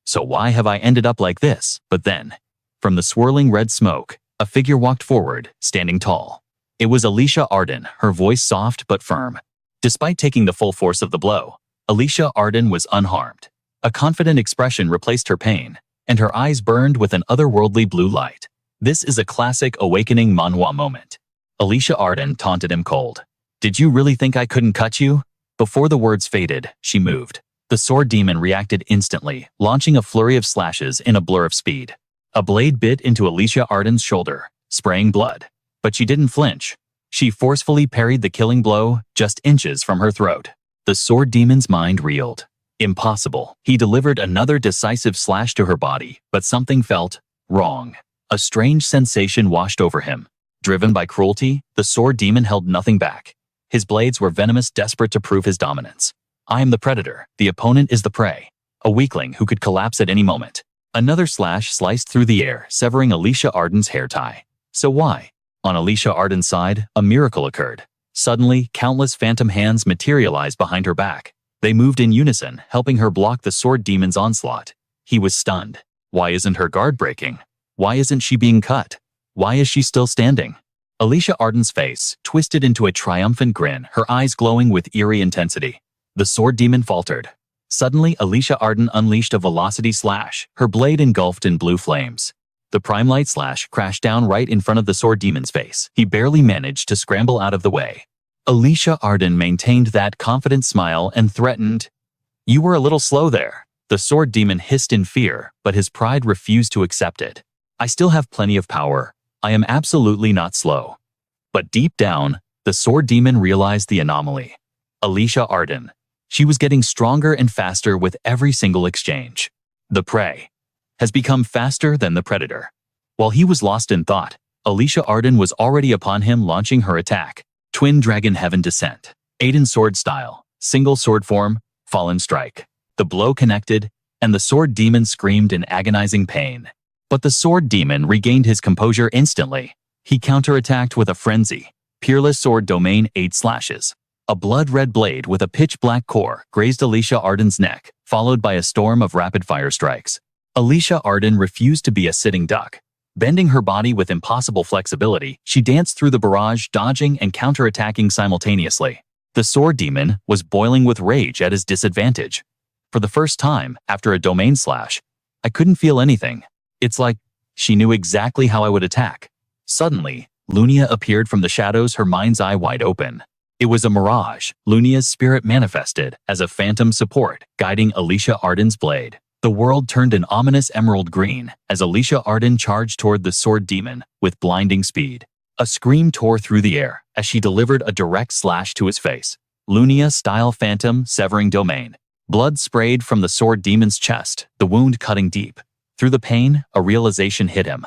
So why have I ended up like this? But then, from the swirling red smoke, a figure walked forward, standing tall. It was Alicia Arden, her voice soft but firm. Despite taking the full force of the blow, Alicia Arden was unharmed. A confident expression replaced her pain, and her eyes burned with an otherworldly blue light. This is a classic awakening manhwa moment. Alicia Arden taunted him cold. Did you really think I couldn't cut you? Before the words faded, she moved. The sword demon reacted instantly, launching a flurry of slashes in a blur of speed. A blade bit into Alicia Arden's shoulder, spraying blood. But she didn't flinch. She forcefully parried the killing blow just inches from her throat. The sword demon's mind reeled. Impossible. He delivered another decisive slash to her body, but something felt wrong. A strange sensation washed over him. Driven by cruelty, the sword demon held nothing back. His blades were venomous, desperate to prove his dominance. I am the predator, the opponent is the prey. A weakling who could collapse at any moment. Another slash sliced through the air, severing Alicia Arden's hair tie. So why? On Alicia Arden's side, a miracle occurred. Suddenly, countless phantom hands materialized behind her back. They moved in unison, helping her block the sword demon's onslaught. He was stunned. Why isn't her guard breaking? Why isn't she being cut? Why is she still standing? Alicia Arden's face twisted into a triumphant grin, her eyes glowing with eerie intensity. The sword demon faltered. Suddenly, Alicia Arden unleashed a velocity slash, her blade engulfed in blue flames. The prime light slash crashed down right in front of the sword demon's face. He barely managed to scramble out of the way. Alicia Arden maintained that confident smile and threatened, "You were a little slow there." The sword demon hissed in fear, but his pride refused to accept it. I still have plenty of power. I am absolutely not slow. But deep down, the sword demon realized the anomaly. Alicia Arden. She was getting stronger and faster with every single exchange. The prey has become faster than the predator. While he was lost in thought, Alicia Arden was already upon him, launching her attack. Twin Dragon Heaven Descent. Aiden sword style. Single sword form. Fallen strike. The blow connected, and the sword demon screamed in agonizing pain. But the sword demon regained his composure instantly. He counterattacked with a frenzy. Peerless sword domain 8 slashes. A blood-red blade with a pitch-black core grazed Alicia Arden's neck, followed by a storm of rapid-fire strikes. Alicia Arden refused to be a sitting duck. Bending her body with impossible flexibility, she danced through the barrage, dodging and counterattacking simultaneously. The sword demon was boiling with rage at his disadvantage. For the first time, after a domain slash, I couldn't feel anything. It's like she knew exactly how I would attack. Suddenly, Lunia appeared from the shadows, her mind's eye wide open. It was a mirage. Lunia's spirit manifested as a phantom support, guiding Alicia Arden's blade. The world turned an ominous emerald green as Alicia Arden charged toward the sword demon with blinding speed. A scream tore through the air as she delivered a direct slash to his face. Lunia-style phantom severing domain. Blood sprayed from the sword demon's chest, the wound cutting deep. Through the pain, a realization hit him.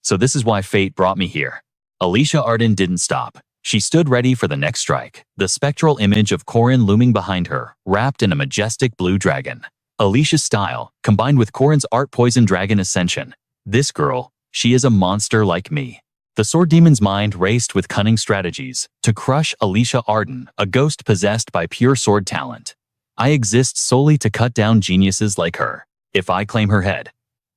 So this is why fate brought me here. Alicia Arden didn't stop. She stood ready for the next strike, the spectral image of Corin looming behind her, wrapped in a majestic blue dragon. Alicia's style, combined with Corin's art poison dragon ascension. This girl, she is a monster like me. The sword demon's mind raced with cunning strategies to crush Alicia Arden, a ghost possessed by pure sword talent. I exist solely to cut down geniuses like her. If I claim her head.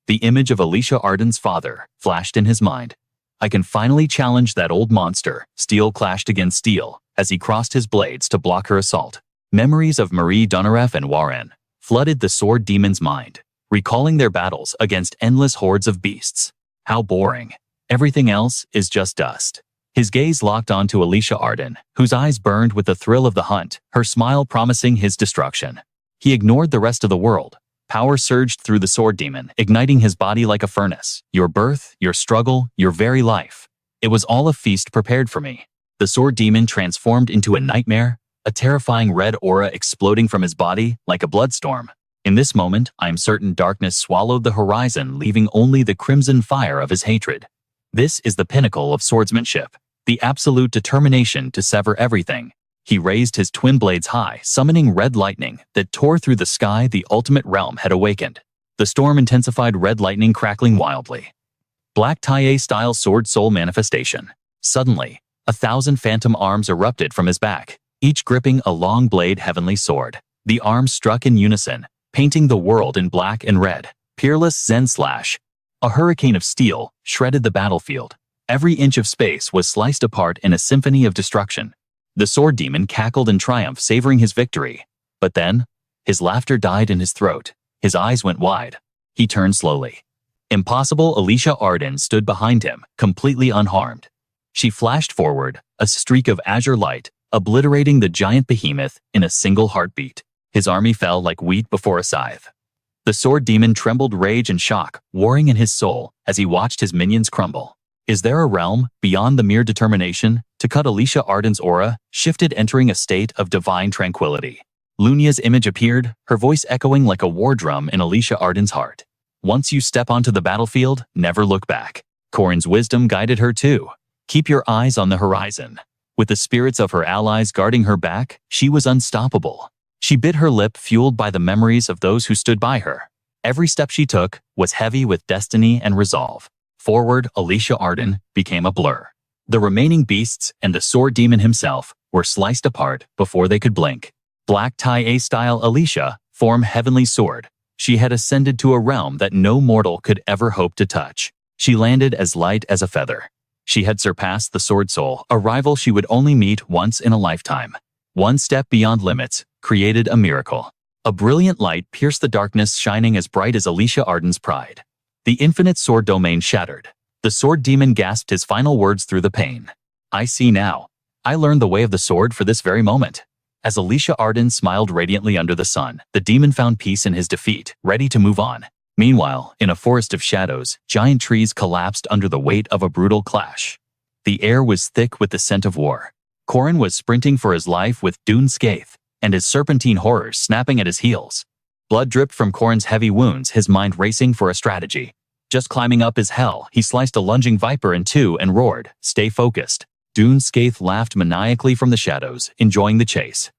The image of Alicia Arden's father flashed in his mind. I can finally challenge that old monster. Steel clashed against steel as he crossed his blades to block her assault. Memories of Marie Donnereff and Warren flooded the sword demon's mind, recalling their battles against endless hordes of beasts. How boring. Everything else is just dust. His gaze locked onto Alicia Arden, whose eyes burned with the thrill of the hunt, her smile promising his destruction. He ignored the rest of the world. Power surged through the sword demon, igniting his body like a furnace. Your birth, your struggle, your very life. It was all a feast prepared for me. The sword demon transformed into a nightmare, a terrifying red aura exploding from his body like a bloodstorm. In this moment, I am certain darkness swallowed the horizon, leaving only the crimson fire of his hatred. This is the pinnacle of swordsmanship, the absolute determination to sever everything. He raised his twin blades high, summoning red lightning that tore through the sky. The ultimate realm had awakened. The storm intensified, red lightning crackling wildly. Black Taie-style sword soul manifestation. Suddenly, 1,000 phantom arms erupted from his back, each gripping a long blade heavenly sword. The arms struck in unison, painting the world in black and red. Peerless Zen slash. A hurricane of steel shredded the battlefield. Every inch of space was sliced apart in a symphony of destruction. The sword demon cackled in triumph, savoring his victory. But then, his laughter died in his throat. His eyes went wide. He turned slowly. Impossible. Alicia Arden stood behind him, completely unharmed. She flashed forward, a streak of azure light, obliterating the giant behemoth in a single heartbeat. His army fell like wheat before a scythe. The sword demon trembled, rage and shock warring in his soul as he watched his minions crumble. Is there a realm beyond the mere determination to cut? Alicia Arden's aura shifted, entering a state of divine tranquility. Lunia's image appeared, her voice echoing like a war drum in Alicia Arden's heart. Once you step onto the battlefield, never look back. Corin's wisdom guided her too. Keep your eyes on the horizon. With the spirits of her allies guarding her back, she was unstoppable. She bit her lip, fueled by the memories of those who stood by her. Every step she took was heavy with destiny and resolve. Forward, Alicia Arden became a blur. The remaining beasts and the sword demon himself were sliced apart before they could blink. Black Taie-style Alicia, form heavenly sword. She had ascended to a realm that no mortal could ever hope to touch. She landed as light as a feather. She had surpassed the sword soul, a rival she would only meet once in a lifetime. One step beyond limits created a miracle. A brilliant light pierced the darkness, shining as bright as Alicia Arden's pride. The infinite sword domain shattered. The sword demon gasped his final words through the pain. I see now. I learned the way of the sword for this very moment. As Alicia Arden smiled radiantly under the sun, the demon found peace in his defeat, ready to move on. Meanwhile, in a forest of shadows, giant trees collapsed under the weight of a brutal clash. The air was thick with the scent of war. Corin was sprinting for his life with Dune Skaith and his serpentine horrors snapping at his heels. Blood dripped from Corin's heavy wounds, his mind racing for a strategy. Just climbing up is hell. He sliced a lunging viper in two and roared, "Stay focused." Dune Skaith laughed maniacally from the shadows, enjoying the chase.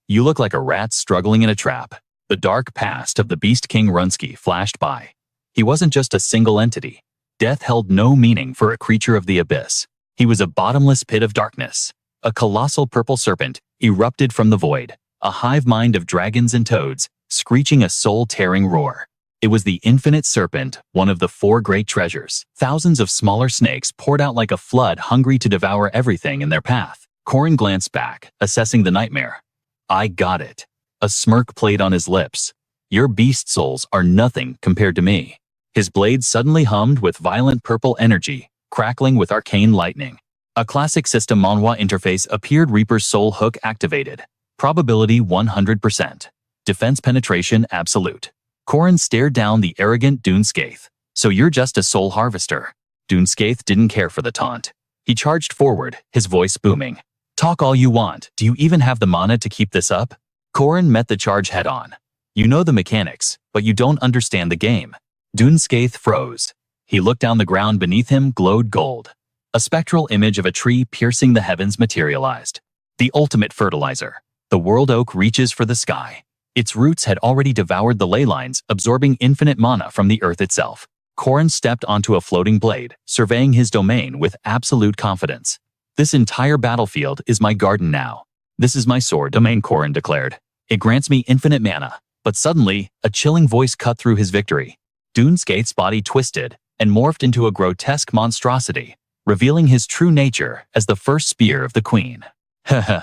You look like a rat struggling in a trap. The dark past of the Beast King Runsky flashed by. He wasn't just a single entity. Death held no meaning for a creature of the abyss. He was a bottomless pit of darkness, A colossal purple serpent erupted from the void, a hive mind of dragons and toads, screeching a soul-tearing roar. It was the infinite serpent, one of the 4 great treasures. Thousands of smaller snakes poured out like a flood, hungry to devour everything in their path. Corin glanced back, assessing the nightmare. I got it. A smirk played on his lips. Your beast souls are nothing compared to me. His blade suddenly hummed with violent purple energy, crackling with arcane lightning. A classic system Manhwa interface appeared. Reaper's soul hook activated. Probability 100%. Defense penetration absolute. Corin stared down the arrogant Duneskaith. So you're just a soul harvester. Duneskaith didn't care for the taunt. He charged forward, his voice booming. Talk all you want, do you even have the mana to keep this up? Corin met the charge head-on. You know the mechanics, but you don't understand the game. Duneskaith froze. He looked down. The ground beneath him glowed gold. A spectral image of a tree piercing the heavens materialized. The ultimate fertilizer. The world oak reaches for the sky. Its roots had already devoured the ley lines, absorbing infinite mana from the earth itself. Corin stepped onto a floating blade, surveying his domain with absolute confidence. This entire battlefield is my garden now. This is my sword domain, Corin declared. It grants me infinite mana. But suddenly, a chilling voice cut through his victory. Duneskaith's body twisted and morphed into a grotesque monstrosity, revealing his true nature as the first spear of the queen. Haha.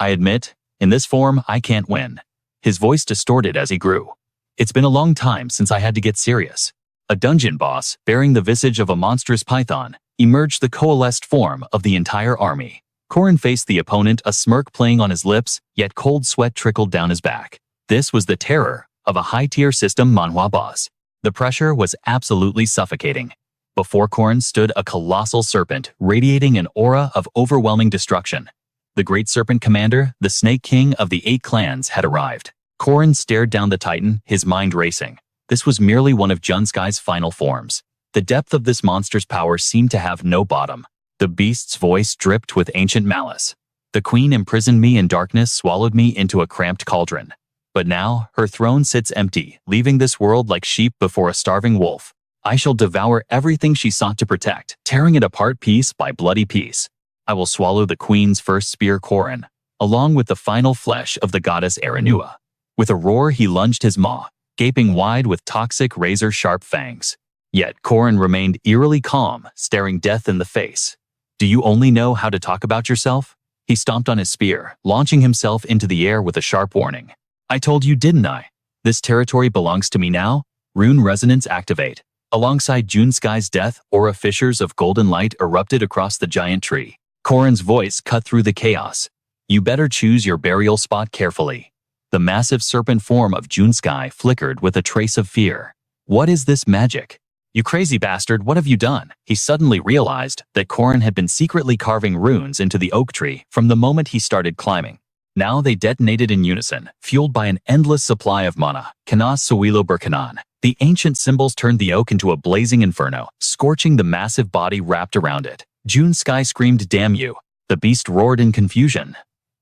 I admit, in this form I can't win. His voice distorted as he grew. It's been a long time since I had to get serious. A dungeon boss, bearing the visage of a monstrous python, emerged, the coalesced form of the entire army. Corin faced the opponent, a smirk playing on his lips, yet cold sweat trickled down his back. This was the terror of a high-tier system Manhwa boss. The pressure was absolutely suffocating. Before Corin stood a colossal serpent, radiating an aura of overwhelming destruction. The great serpent commander, the Snake King of the 8 clans, had arrived. Corin stared down the titan, his mind racing. This was merely one of Junskai's final forms. The depth of this monster's power seemed to have no bottom. The beast's voice dripped with ancient malice. The queen imprisoned me in darkness, swallowed me into a cramped cauldron. But now, her throne sits empty, leaving this world like sheep before a starving wolf. I shall devour everything she sought to protect, tearing it apart piece by bloody piece. I will swallow the queen's first spear, Corin, along with the final flesh of the goddess Aranua. With a roar, he lunged his maw, gaping wide with toxic razor-sharp fangs. Yet Corin remained eerily calm, staring death in the face. Do you only know how to talk about yourself? He stomped on his spear, launching himself into the air with a sharp warning. I told you, didn't I? This territory belongs to me now. Rune resonance activate. Alongside Junskai's death, aura fissures of golden light erupted across the giant tree. Corin's voice cut through the chaos. You better choose your burial spot carefully. The massive serpent form of Junskai flickered with a trace of fear. What is this magic? You crazy bastard, what have you done? He suddenly realized that Corin had been secretly carving runes into the oak tree from the moment he started climbing. Now they detonated in unison, fueled by an endless supply of mana. Kana Suwilo Burkanan. The ancient symbols turned the oak into a blazing inferno, scorching the massive body wrapped around it. Junskai screamed, damn you. The beast roared in confusion.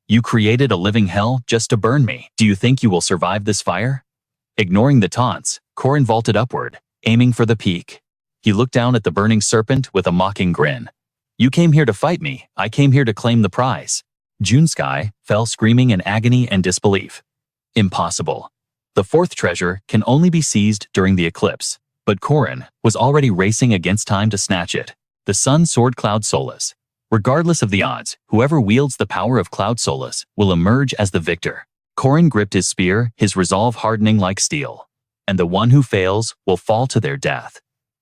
You created a living hell just to burn me. Do you think you will survive this fire? Ignoring the taunts, Corin vaulted upward, aiming for the peak. He looked down at the burning serpent with a mocking grin. You came here to fight me. I came here to claim the prize. Junskai fell screaming in agony and disbelief. Impossible. The 4th treasure can only be seized during the eclipse, but Corin was already racing against time to snatch it. The Sun Sword Cloud Solace. Regardless of the odds, whoever wields the power of Cloud Solace will emerge as the victor. Corin gripped his spear, his resolve hardening like steel. And the one who fails will fall to their death.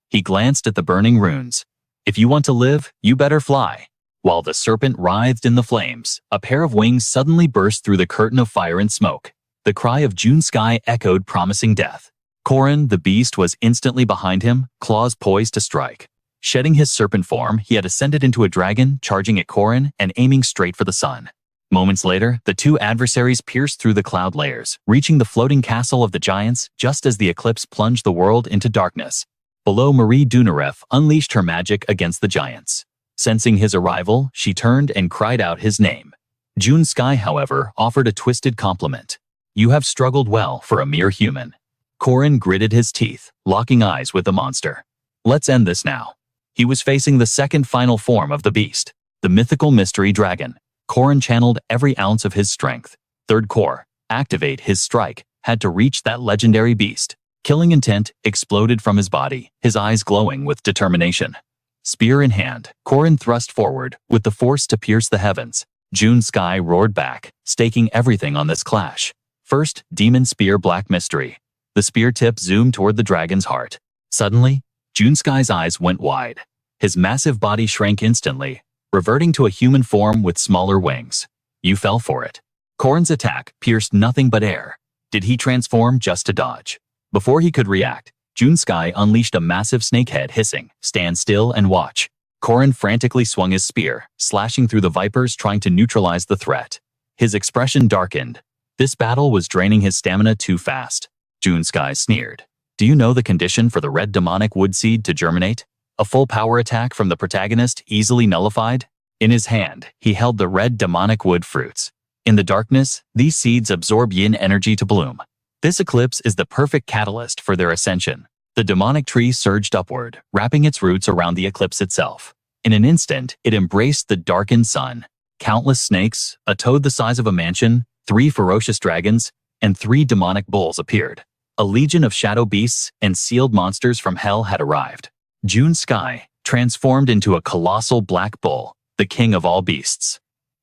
He glanced at the burning runes. If you want to live, you better fly. While the serpent writhed in the flames, a pair of wings suddenly burst through the curtain of fire and smoke. The cry of Junskai echoed, promising death. Corin, the beast, was instantly behind him, claws poised to strike. Shedding his serpent form, he had ascended into a dragon, charging at Corin and aiming straight for the sun. Moments later, the 2 adversaries pierced through the cloud layers, reaching the floating castle of the giants just as the eclipse plunged the world into darkness. Below, Marie Dunaref unleashed her magic against the giants. Sensing his arrival, she turned and cried out his name. Junskai, however, offered a twisted compliment. You have struggled well for a mere human. Corin gritted his teeth, locking eyes with the monster. Let's end this now. He was facing the second final form of the beast, the mythical mystery dragon. Corin channeled every ounce of his strength. Third core, activate his strike, had to reach that legendary beast. Killing intent exploded from his body, his eyes glowing with determination. Spear in hand, Corin thrust forward, with the force to pierce the heavens. June Sky roared back, staking everything on this clash. First, Demon Spear Black Mystery. The spear tip zoomed toward the dragon's heart. Suddenly, June Sky's eyes went wide. His massive body shrank instantly, reverting to a human form with smaller wings. You fell for it. Corin's attack pierced nothing but air. Did he transform just to dodge? Before he could react, June Sky unleashed a massive snakehead hissing, "Stand still and watch." Corin frantically swung his spear, slashing through the vipers trying to neutralize the threat. His expression darkened. This battle was draining his stamina too fast. June Sky sneered. Do you know the condition for the red demonic wood seed to germinate? A full power attack from the protagonist easily nullified? In his hand, he held the red demonic wood fruits. In the darkness, these seeds absorb yin energy to bloom. This eclipse is the perfect catalyst for their ascension. The demonic tree surged upward, wrapping its roots around the eclipse itself. In an instant, it embraced the darkened sun. Countless snakes, a toad the size of a mansion, 3 ferocious dragons, and 3 demonic bulls appeared. A legion of shadow beasts and sealed monsters from hell had arrived. June Sky transformed into a colossal black bull, the king of all beasts.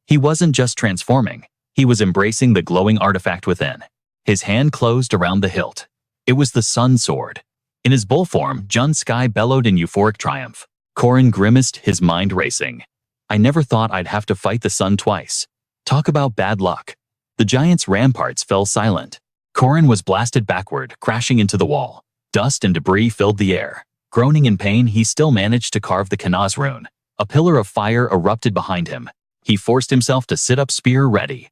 He wasn't just transforming, he was embracing the glowing artifact within. His hand closed around the hilt. It was the Sun Sword. In his bull form, June Sky bellowed in euphoric triumph. Corin grimaced, his mind racing. I never thought I'd have to fight the sun twice. Talk about bad luck. The giant's ramparts fell silent. Corin was blasted backward, crashing into the wall. Dust and debris filled the air. Groaning in pain, he still managed to carve the Kanaz rune. A pillar of fire erupted behind him. He forced himself to sit up, spear ready.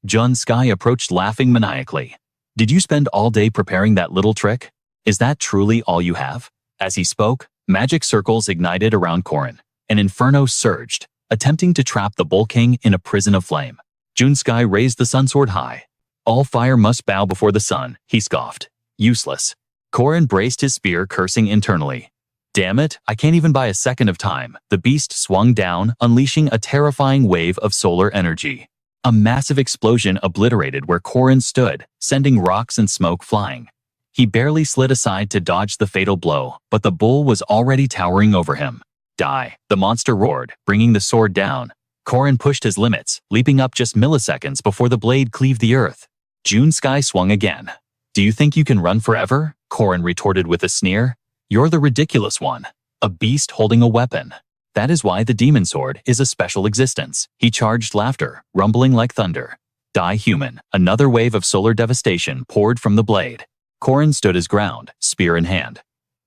June Sky approached, laughing maniacally. Did you spend all day preparing that little trick? Is that truly all you have? As he spoke, magic circles ignited around Corin. An inferno surged, attempting to trap the Bull King in a prison of flame. June Sky raised the sun sword high. All fire must bow before the sun, he scoffed. Useless. Corin braced his spear, cursing internally. Damn it, I can't even buy a second of time. The beast swung down, unleashing a terrifying wave of solar energy. A massive explosion obliterated where Corin stood, sending rocks and smoke flying. He barely slid aside to dodge the fatal blow, but the bull was already towering over him. Die, the monster roared, bringing the sword down. Corin pushed his limits, leaping up just milliseconds before the blade cleaved the earth. June Sky swung again. Do you think you can run forever? Corin retorted with a sneer. You're the ridiculous one. A beast holding a weapon. That is why the demon sword is a special existence. He charged, laughter, rumbling like thunder. Die, human. Another wave of solar devastation poured from the blade. Corin stood his ground, spear in hand.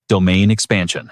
Domain expansion.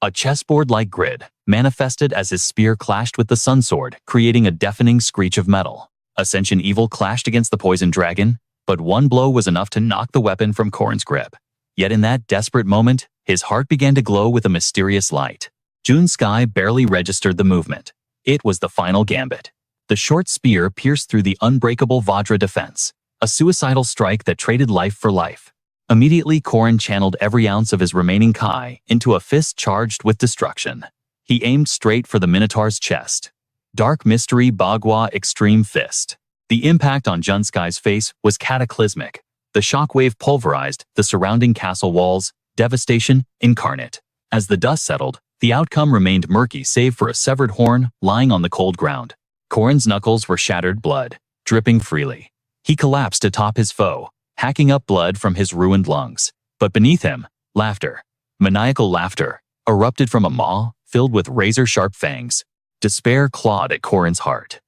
A chessboard-like grid manifested as his spear clashed with the sun sword, creating a deafening screech of metal. Ascension Evil clashed against the poison dragon, but one blow was enough to knock the weapon from Corin's grip. Yet in that desperate moment, his heart began to glow with a mysterious light. June Sky barely registered the movement. It was the final gambit. The short spear pierced through the unbreakable Vajra defense, a suicidal strike that traded life for life. Immediately, Corin channeled every ounce of his remaining Kai into a fist charged with destruction. He aimed straight for the Minotaur's chest. Dark Mystery Bagua Extreme Fist. The impact on June Sky's face was cataclysmic. The shockwave pulverized the surrounding castle walls, devastation incarnate. As the dust settled, the outcome remained murky save for a severed horn lying on the cold ground. Corin's knuckles were shattered, blood dripping freely. He collapsed atop his foe, hacking up blood from his ruined lungs. But beneath him, laughter, maniacal laughter, erupted from a maw filled with razor-sharp fangs. Despair clawed at Corin's heart.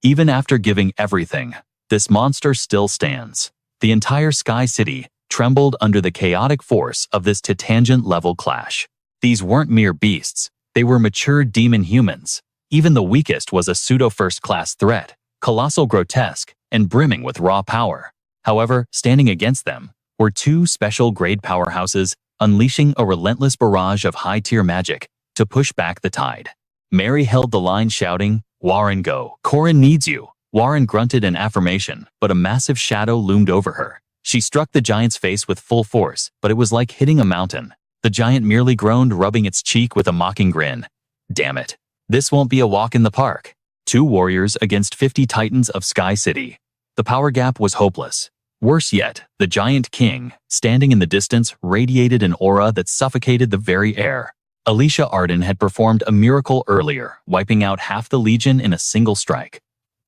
Even after giving everything, this monster still stands. The entire Sky City trembled under the chaotic force of this tangent-level clash. These weren't mere beasts, they were mature demon humans. Even the weakest was a pseudo-first-class threat, colossal, grotesque, and brimming with raw power. However, standing against them were 2 special-grade powerhouses unleashing a relentless barrage of high-tier magic to push back the tide. Mary held the line, shouting, "Warren, go. Corin needs you." Warren grunted an affirmation, but a massive shadow loomed over her. She struck the giant's face with full force, but it was like hitting a mountain. The giant merely groaned, rubbing its cheek with a mocking grin. Damn it. This won't be a walk in the park. 2 warriors against 50 titans of Sky City. The power gap was hopeless. Worse yet, the giant king, standing in the distance, radiated an aura that suffocated the very air. Alicia Arden had performed a miracle earlier, wiping out half the legion in a single strike.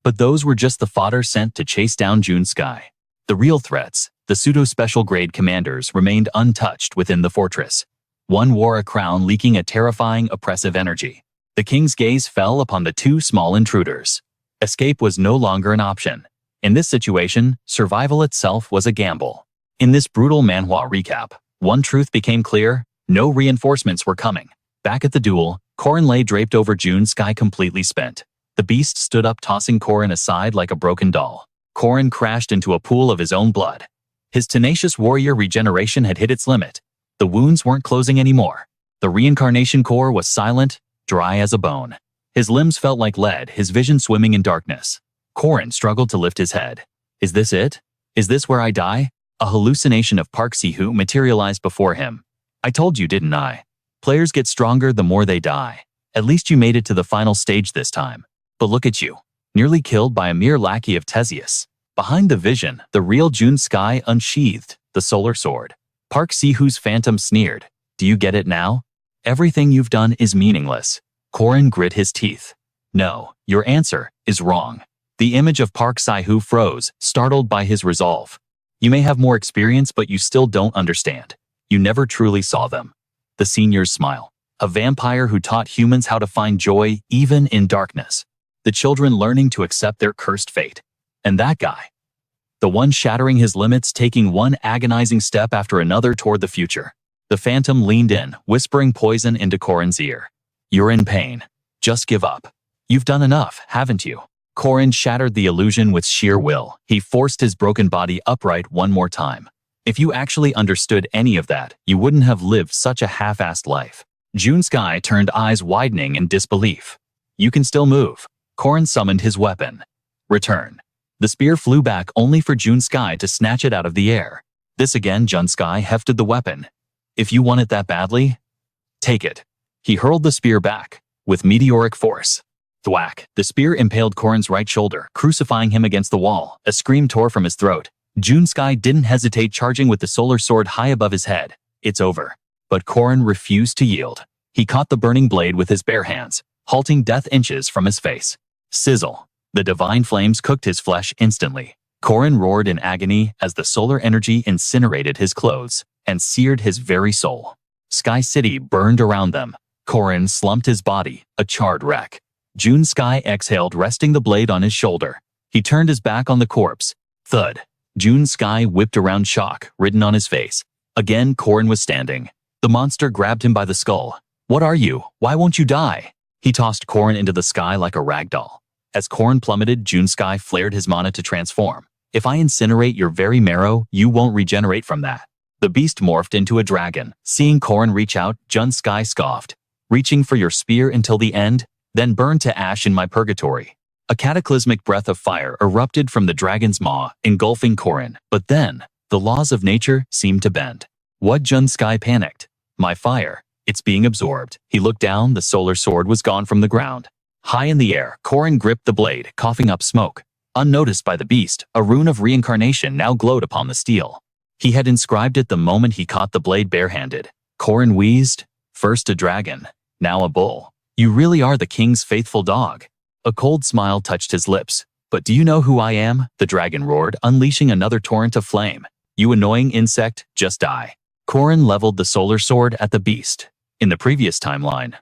But those were just the fodder sent to chase down June Sky. The real threats, the pseudo-special grade commanders, remained untouched within the fortress. One wore a crown leaking a terrifying, oppressive energy. The king's gaze fell upon the 2 small intruders. Escape was no longer an option. In this situation, survival itself was a gamble. In this brutal manhwa recap, one truth became clear: no reinforcements were coming. Back at the duel, Corin lay draped over June Sky, completely spent. The beast stood up, tossing Corin aside like a broken doll. Corin crashed into a pool of his own blood. His tenacious warrior regeneration had hit its limit. The wounds weren't closing anymore. The reincarnation core was silent, dry as a bone. His limbs felt like lead, his vision swimming in darkness. Corin struggled to lift his head. Is this it? Is this where I die? A hallucination of Park Si-hoo materialized before him. I told you, didn't I? Players get stronger the more they die. At least you made it to the final stage this time. But look at you, nearly killed by a mere lackey of Theseus. Behind the vision, the real June Sky unsheathed the solar sword. Park Si-hoo's phantom sneered. Do you get it now? Everything you've done is meaningless. Corin grit his teeth. No, your answer is wrong. The image of Park Si-hoo froze, startled by his resolve. You may have more experience, but you still don't understand. You never truly saw them. The senior's smile. A vampire who taught humans how to find joy even in darkness. The children learning to accept their cursed fate. And that guy. The one shattering his limits, taking one agonizing step after another toward the future. The phantom leaned in, whispering poison into Corin's ear. You're in pain. Just give up. You've done enough, haven't you? Corin shattered the illusion with sheer will. He forced his broken body upright one more time. If you actually understood any of that, you wouldn't have lived such a half-assed life. June Sky turned, eyes widening in disbelief. You can still move. Corin summoned his weapon. Return. The spear flew back, only for June Sky to snatch it out of the air. This again, June Sky hefted the weapon. If you want it that badly, take it. He hurled the spear back, with meteoric force. Thwack! The spear impaled Corin's right shoulder, crucifying him against the wall. A scream tore from his throat. June Sky didn't hesitate, charging with the solar sword high above his head. It's over. But Corin refused to yield. He caught the burning blade with his bare hands, halting death inches from his face. Sizzle! The divine flames cooked his flesh instantly. Corin roared in agony as the solar energy incinerated his clothes and seared his very soul. Sky City burned around them. Corin slumped his body, a charred wreck. June Sky exhaled, resting the blade on his shoulder. He turned his back on the corpse. Thud. June Sky whipped around, shock written on his face. Again, Corin was standing. The monster grabbed him by the skull. What are you? Why won't you die? He tossed Corin into the sky like a rag doll. As Corin plummeted, June Sky flared his mana to transform. If I incinerate your very marrow, you won't regenerate from that. The beast morphed into a dragon. Seeing Corin reach out, June Sky scoffed. Reaching for your spear until the end? Then burn to ash in my purgatory. A cataclysmic breath of fire erupted from the dragon's maw, engulfing Corin. But then, the laws of nature seemed to bend. What? June Sky panicked. My fire. It's being absorbed. He looked down, the solar sword was gone from the ground. High in the air, Corin gripped the blade, coughing up smoke. Unnoticed by the beast, a rune of reincarnation now glowed upon the steel. He had inscribed it the moment he caught the blade barehanded. Corin wheezed. First a dragon, now a bull. You really are the king's faithful dog. A cold smile touched his lips. But do you know who I am? The dragon roared, unleashing another torrent of flame. You annoying insect, just die. Corin leveled the solar sword at the beast. In the previous timeline,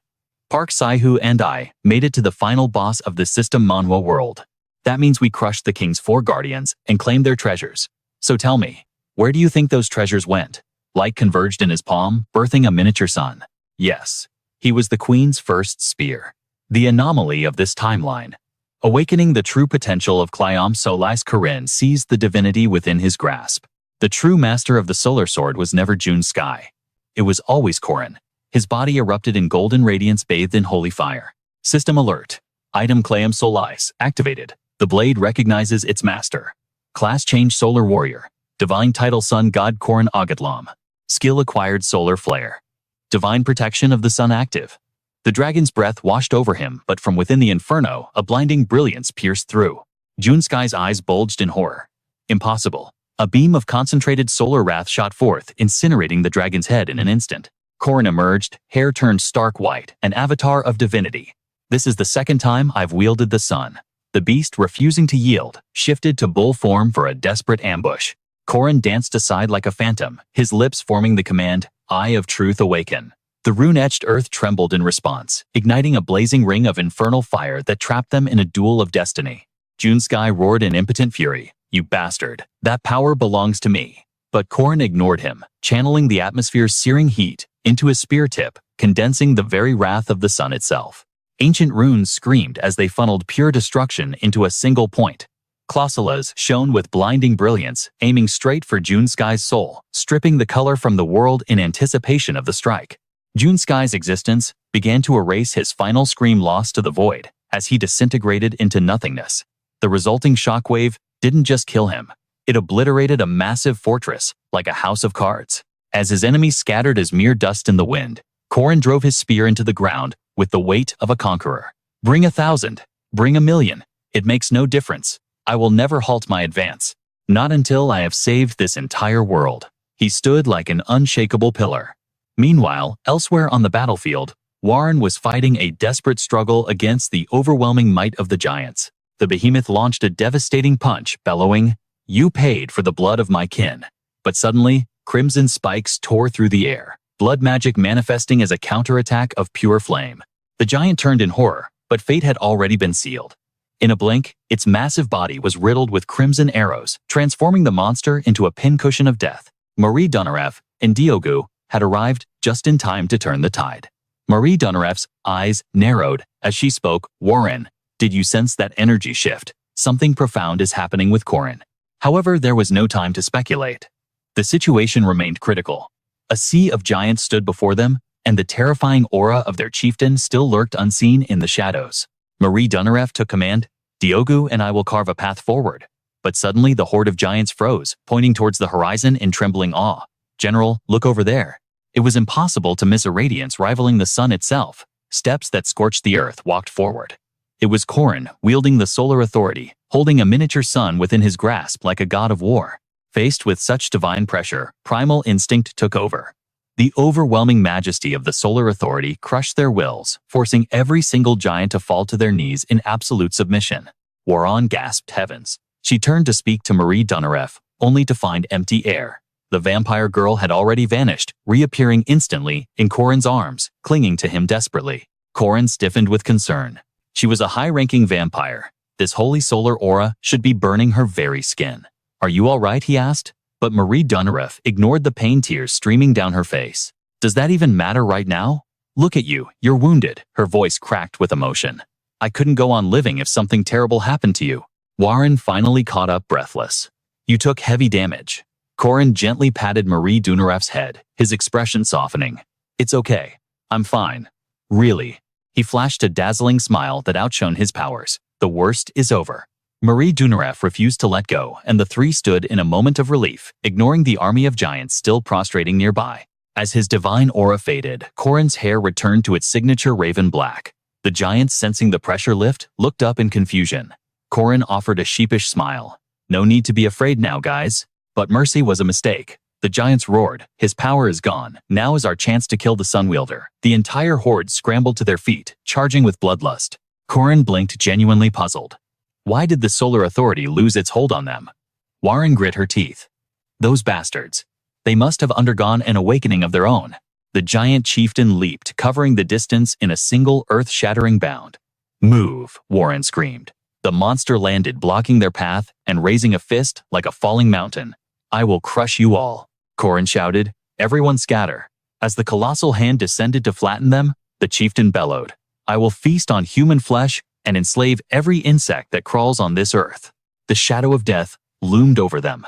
Park Si-hoo and I made it to the final boss of the system Manhwa world. That means we crushed the king's 4 guardians and claimed their treasures. So tell me, where do you think those treasures went? Light converged in his palm, birthing a miniature sun. Yes. He was the queen's first spear. The anomaly of this timeline. Awakening the true potential of Clyom Solis, Corin seized the divinity within his grasp. The true master of the solar sword was never June Sky. It was always Corin. His body erupted in golden radiance bathed in holy fire. System alert. Item Clyom Solis activated. The blade recognizes its master. Class change Solar Warrior. Divine title Sun God Corin Agatlam. Skill acquired Solar Flare. Divine protection of the sun active. The dragon's breath washed over him, but from within the inferno, a blinding brilliance pierced through. Junsky's eyes bulged in horror. Impossible. A beam of concentrated solar wrath shot forth, incinerating the dragon's head in an instant. Corin emerged, hair turned stark white, an avatar of divinity. This is the second time I've wielded the sun. The beast, refusing to yield, shifted to bull form for a desperate ambush. Corin danced aside like a phantom, his lips forming the command, Eye of Truth awaken. The rune-etched earth trembled in response, igniting a blazing ring of infernal fire that trapped them in a duel of destiny. Junsky roared in impotent fury, You bastard, that power belongs to me. But Corin ignored him, channeling the atmosphere's searing heat into his spear tip, condensing the very wrath of the sun itself. Ancient runes screamed as they funneled pure destruction into a single point. Clossulas shone with blinding brilliance, aiming straight for Junsky's soul, stripping the color from the world in anticipation of the strike. Junsky's existence began to erase his final scream lost to the void as he disintegrated into nothingness. The resulting shockwave didn't just kill him. It obliterated a massive fortress like a house of cards. As his enemies scattered as mere dust in the wind, Corin drove his spear into the ground with the weight of a conqueror. Bring 1,000, bring 1,000,000. It makes no difference. I will never halt my advance. Not until I have saved this entire world. He stood like an unshakable pillar. Meanwhile, elsewhere on the battlefield, Warren was fighting a desperate struggle against the overwhelming might of the giants. The behemoth launched a devastating punch, bellowing, You paid for the blood of my kin. But suddenly, crimson spikes tore through the air, blood magic manifesting as a counterattack of pure flame. The giant turned in horror, but fate had already been sealed. In a blink, its massive body was riddled with crimson arrows, transforming the monster into a pincushion of death. Marie Donarev and Diogu had arrived just in time to turn the tide. Marie Donarev's eyes narrowed as she spoke, Warren, did you sense that energy shift? Something profound is happening with Corin. However, there was no time to speculate. The situation remained critical. A sea of giants stood before them, and the terrifying aura of their chieftain still lurked unseen in the shadows. Marie Donarev took command, Diogu and I will carve a path forward. But suddenly the horde of giants froze, pointing towards the horizon in trembling awe. General, look over there. It was impossible to miss a radiance rivaling the sun itself. Steps that scorched the earth walked forward. It was Corin, wielding the solar authority, holding a miniature sun within his grasp like a god of war. Faced with such divine pressure, primal instinct took over. The overwhelming majesty of the solar authority crushed their wills, forcing every single giant to fall to their knees in absolute submission. Warren gasped heavens. She turned to speak to Marie Donarev, only to find empty air. The vampire girl had already vanished, reappearing instantly in Corin's arms, clinging to him desperately. Corin stiffened with concern. She was a high-ranking vampire. This holy solar aura should be burning her very skin. Are you all right? He asked. But Marie Donarev ignored the pain tears streaming down her face. Does that even matter right now? Look at you, you're wounded. Her voice cracked with emotion. I couldn't go on living if something terrible happened to you. Warren finally caught up breathless. You took heavy damage. Corin gently patted Marie Donarev's head, his expression softening. It's okay. I'm fine. Really. He flashed a dazzling smile that outshone his powers. The worst is over. Marie Donarev refused to let go, and the three stood in a moment of relief, ignoring the army of giants still prostrating nearby. As his divine aura faded, Corin's hair returned to its signature raven black. The giants, sensing the pressure lift, looked up in confusion. Corin offered a sheepish smile. No need to be afraid now, guys. But mercy was a mistake. The giants roared. His power is gone. Now is our chance to kill the Sunwielder. The entire horde scrambled to their feet, charging with bloodlust. Corin blinked, genuinely puzzled. Why did the Solar Authority lose its hold on them? Warren grit her teeth. Those bastards. They must have undergone an awakening of their own. The giant chieftain leaped, covering the distance in a single earth-shattering bound. Move, Warren screamed. The monster landed, blocking their path and raising a fist like a falling mountain. I will crush you all, Corin shouted. Everyone scatter. As the colossal hand descended to flatten them, the chieftain bellowed. I will feast on human flesh and enslave every insect that crawls on this earth. The shadow of death loomed over them.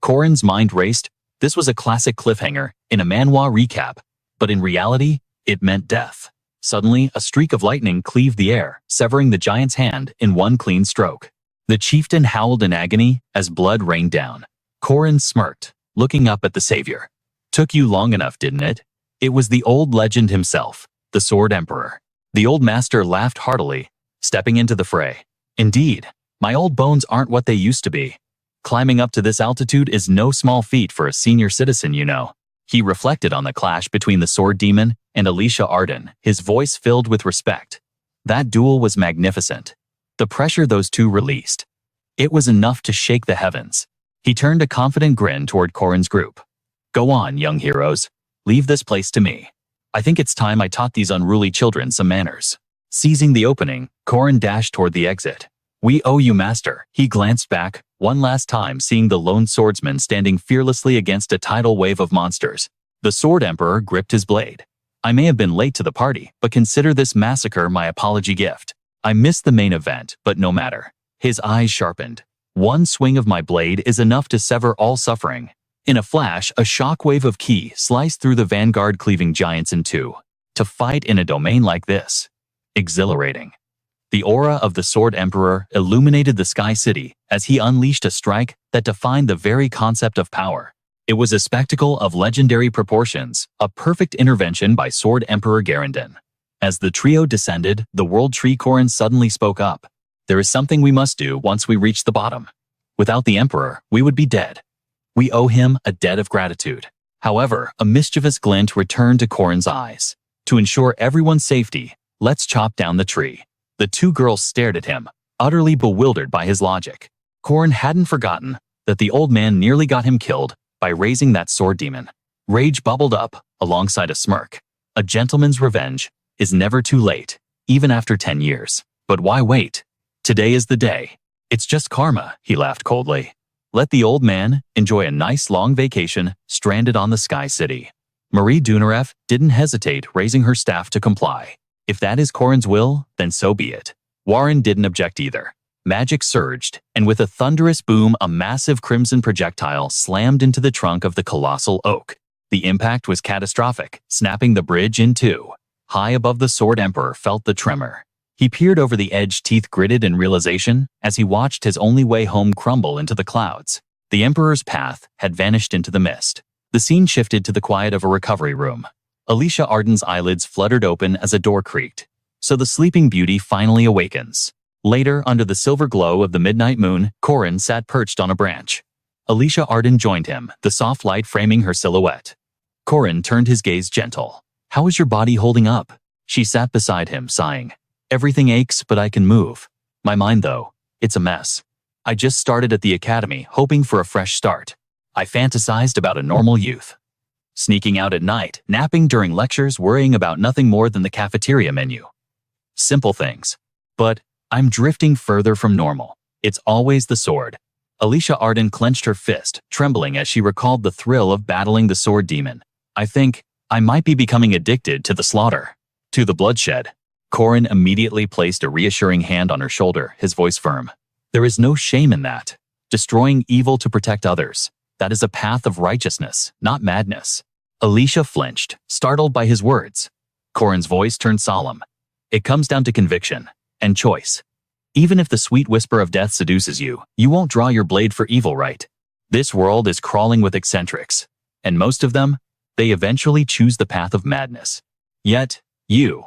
Corin's mind raced. This was a classic cliffhanger in a Manhwa recap, but in reality, it meant death. Suddenly, a streak of lightning cleaved the air, severing the giant's hand in one clean stroke. The chieftain howled in agony as blood rained down. Corin smirked, looking up at the savior. Took you long enough, didn't it? It was the old legend himself, the Sword Emperor. The old master laughed heartily, stepping into the fray. Indeed, my old bones aren't what they used to be. Climbing up to this altitude is no small feat for a senior citizen, you know. He reflected on the clash between the sword demon and Alicia Arden, his voice filled with respect. That duel was magnificent. The pressure those two released. It was enough to shake the heavens. He turned a confident grin toward Corin's group. Go on, young heroes. Leave this place to me. I think it's time I taught these unruly children some manners. Seizing the opening, Corin dashed toward the exit. We owe you, master. He glanced back, one last time seeing the lone swordsman standing fearlessly against a tidal wave of monsters. The Sword Emperor gripped his blade. I may have been late to the party, but consider this massacre my apology gift. I missed the main event, but no matter. His eyes sharpened. One swing of my blade is enough to sever all suffering. In a flash, a shockwave of ki sliced through the vanguard, cleaving giants in two. To fight in a domain like this. Exhilarating. The aura of the Sword Emperor illuminated the Sky City as he unleashed a strike that defined the very concept of power. It was a spectacle of legendary proportions, a perfect intervention by Sword Emperor Garandon. As the trio descended, the World Tree Corin suddenly spoke up. There is something we must do once we reach the bottom. Without the Emperor, we would be dead. We owe him a debt of gratitude. However, a mischievous glint returned to Corin's eyes. To ensure everyone's safety, let's chop down the tree. The two girls stared at him, utterly bewildered by his logic. Corin hadn't forgotten that the old man nearly got him killed by raising that sword demon. Rage bubbled up alongside a smirk. A gentleman's revenge is never too late, even after 10 years. But why wait? Today is the day. It's just karma, he laughed coldly. Let the old man enjoy a nice long vacation stranded on the Sky City. Marie Dunarev didn't hesitate, raising her staff to comply. If that is Corin's will, then so be it. Warren didn't object either. Magic surged, and with a thunderous boom, a massive crimson projectile slammed into the trunk of the colossal oak. The impact was catastrophic, snapping the bridge in two. High above, the Sword Emperor felt the tremor. He peered over the edge, teeth gritted in realization as he watched his only way home crumble into the clouds. The Emperor's path had vanished into the mist. The scene shifted to the quiet of a recovery room. Alicia Arden's eyelids fluttered open as a door creaked. So the sleeping beauty finally awakens. Later, under the silver glow of the midnight moon, Corin sat perched on a branch. Alicia Arden joined him, the soft light framing her silhouette. Corin turned his gaze gentle. How is your body holding up? She sat beside him, sighing. Everything aches, but I can move. My mind, though, it's a mess. I just started at the academy, hoping for a fresh start. I fantasized about a normal youth. Sneaking out at night, napping during lectures, worrying about nothing more than the cafeteria menu. Simple things. But I'm drifting further from normal. It's always the sword. Alicia Arden clenched her fist, trembling as she recalled the thrill of battling the sword demon. I think I might be becoming addicted to the slaughter, to the bloodshed. Corin immediately placed a reassuring hand on her shoulder, his voice firm. There is no shame in that. Destroying evil to protect others. That is a path of righteousness, not madness. Alicia flinched, startled by his words. Corin's voice turned solemn. It comes down to conviction and choice. Even if the sweet whisper of death seduces you, you won't draw your blade for evil, right? This world is crawling with eccentrics, and most of them, they eventually choose the path of madness. Yet, you,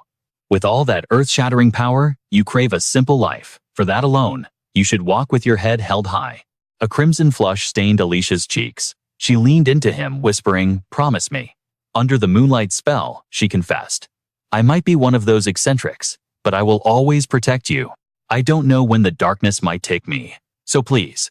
with all that earth-shattering power, you crave a simple life. For that alone, you should walk with your head held high. A crimson flush stained Alicia's cheeks. She leaned into him, whispering, "Promise me." Under the moonlight spell, she confessed. I might be one of those eccentrics, but I will always protect you. I don't know when the darkness might take me, so please,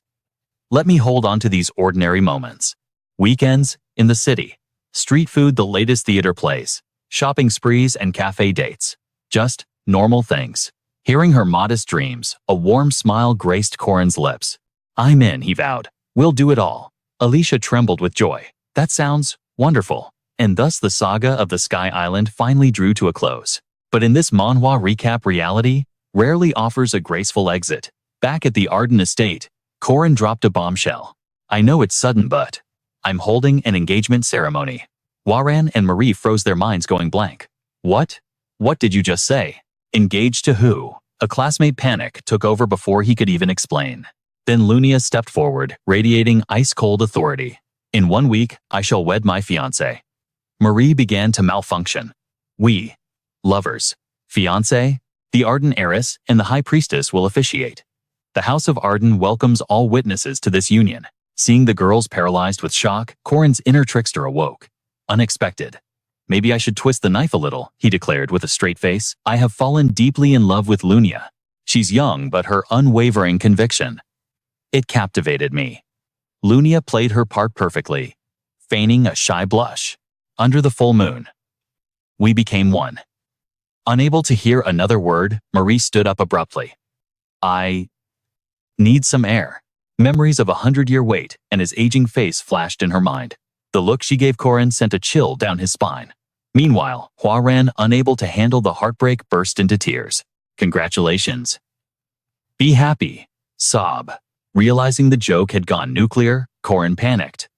let me hold on to these ordinary moments. Weekends in the city, street food, the latest theater plays, shopping sprees and cafe dates. Just normal things. Hearing her modest dreams, a warm smile graced Corin's lips. I'm in, he vowed. We'll do it all. Alicia trembled with joy. That sounds wonderful. And thus the saga of the Sky Island finally drew to a close. But in this Manhwa recap, reality rarely offers a graceful exit. Back at the Arden estate, Corin dropped a bombshell. I know it's sudden, but I'm holding an engagement ceremony. Warren and Marie froze, their minds going blank. What? What did you just say? Engaged to who? A classmate panic took over before he could even explain. Then Lunia stepped forward, radiating ice-cold authority. In 1 week, I shall wed my fiancé. Marie began to malfunction. We, lovers, Fiancé? The Arden heiress and the High Priestess will officiate. The House of Arden welcomes all witnesses to this union. Seeing the girls paralyzed with shock, Corin's inner trickster awoke. Unexpected. Maybe I should twist the knife a little, he declared with a straight face. I have fallen deeply in love with Lunia. She's young, but her unwavering conviction. It captivated me. Lunia played her part perfectly, feigning a shy blush. Under the full moon, we became one. Unable to hear another word, Marie stood up abruptly. I need some air. Memories of a 100-year wait and his aging face flashed in her mind. The look she gave Corin sent a chill down his spine. Meanwhile, Huaran, unable to handle the heartbreak, burst into tears. Congratulations. Be happy. Sob. Realizing the joke had gone nuclear, Corin panicked.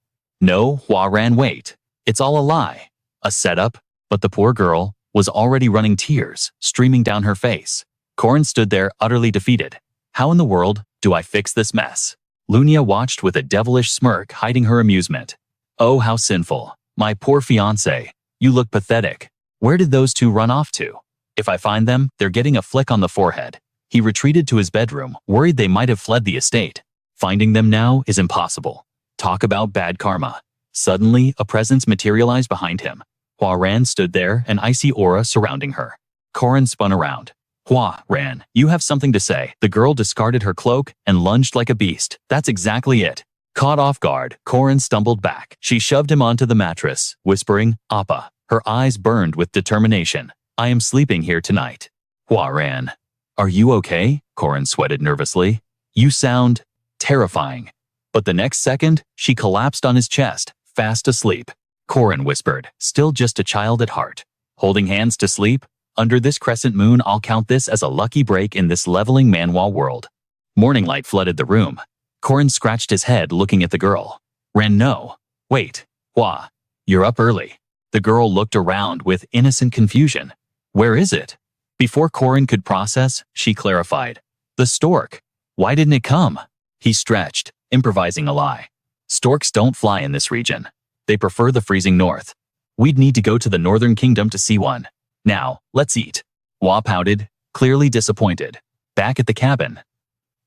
No, Huaran, wait. It's all a lie. A setup, but the poor girl was already running, tears streaming down her face. Corin stood there utterly defeated. How in the world do I fix this mess? Lunia watched with a devilish smirk, hiding her amusement. Oh, how sinful. My poor fiancé. You look pathetic. Where did those two run off to? If I find them, they're getting a flick on the forehead. He retreated to his bedroom, worried they might have fled the estate. Finding them now is impossible. Talk about bad karma. Suddenly, a presence materialized behind him. Huaran stood there, an icy aura surrounding her. Corin spun around. Huaran, you have something to say. The girl discarded her cloak and lunged like a beast. That's exactly it. Caught off guard, Corin stumbled back. She shoved him onto the mattress, whispering, Appa. Her eyes burned with determination. I am sleeping here tonight. Huaran. Are you okay? Corin sweated nervously. You sound terrifying. But the next second, she collapsed on his chest, fast asleep. Corin whispered, still just a child at heart. Holding hands to sleep? Under this crescent moon, I'll count this as a lucky break in this leveling Manhwa world. Morning light flooded the room. Corin scratched his head looking at the girl. Ran, no. Wait. Hua. You're up early. The girl looked around with innocent confusion. Where is it? Before Corin could process, she clarified. The stork. Why didn't it come? He stretched, improvising a lie. Storks don't fly in this region. They prefer the freezing north. We'd need to go to the northern kingdom to see one. Now, let's eat. Hua pouted, clearly disappointed. Back at the cabin.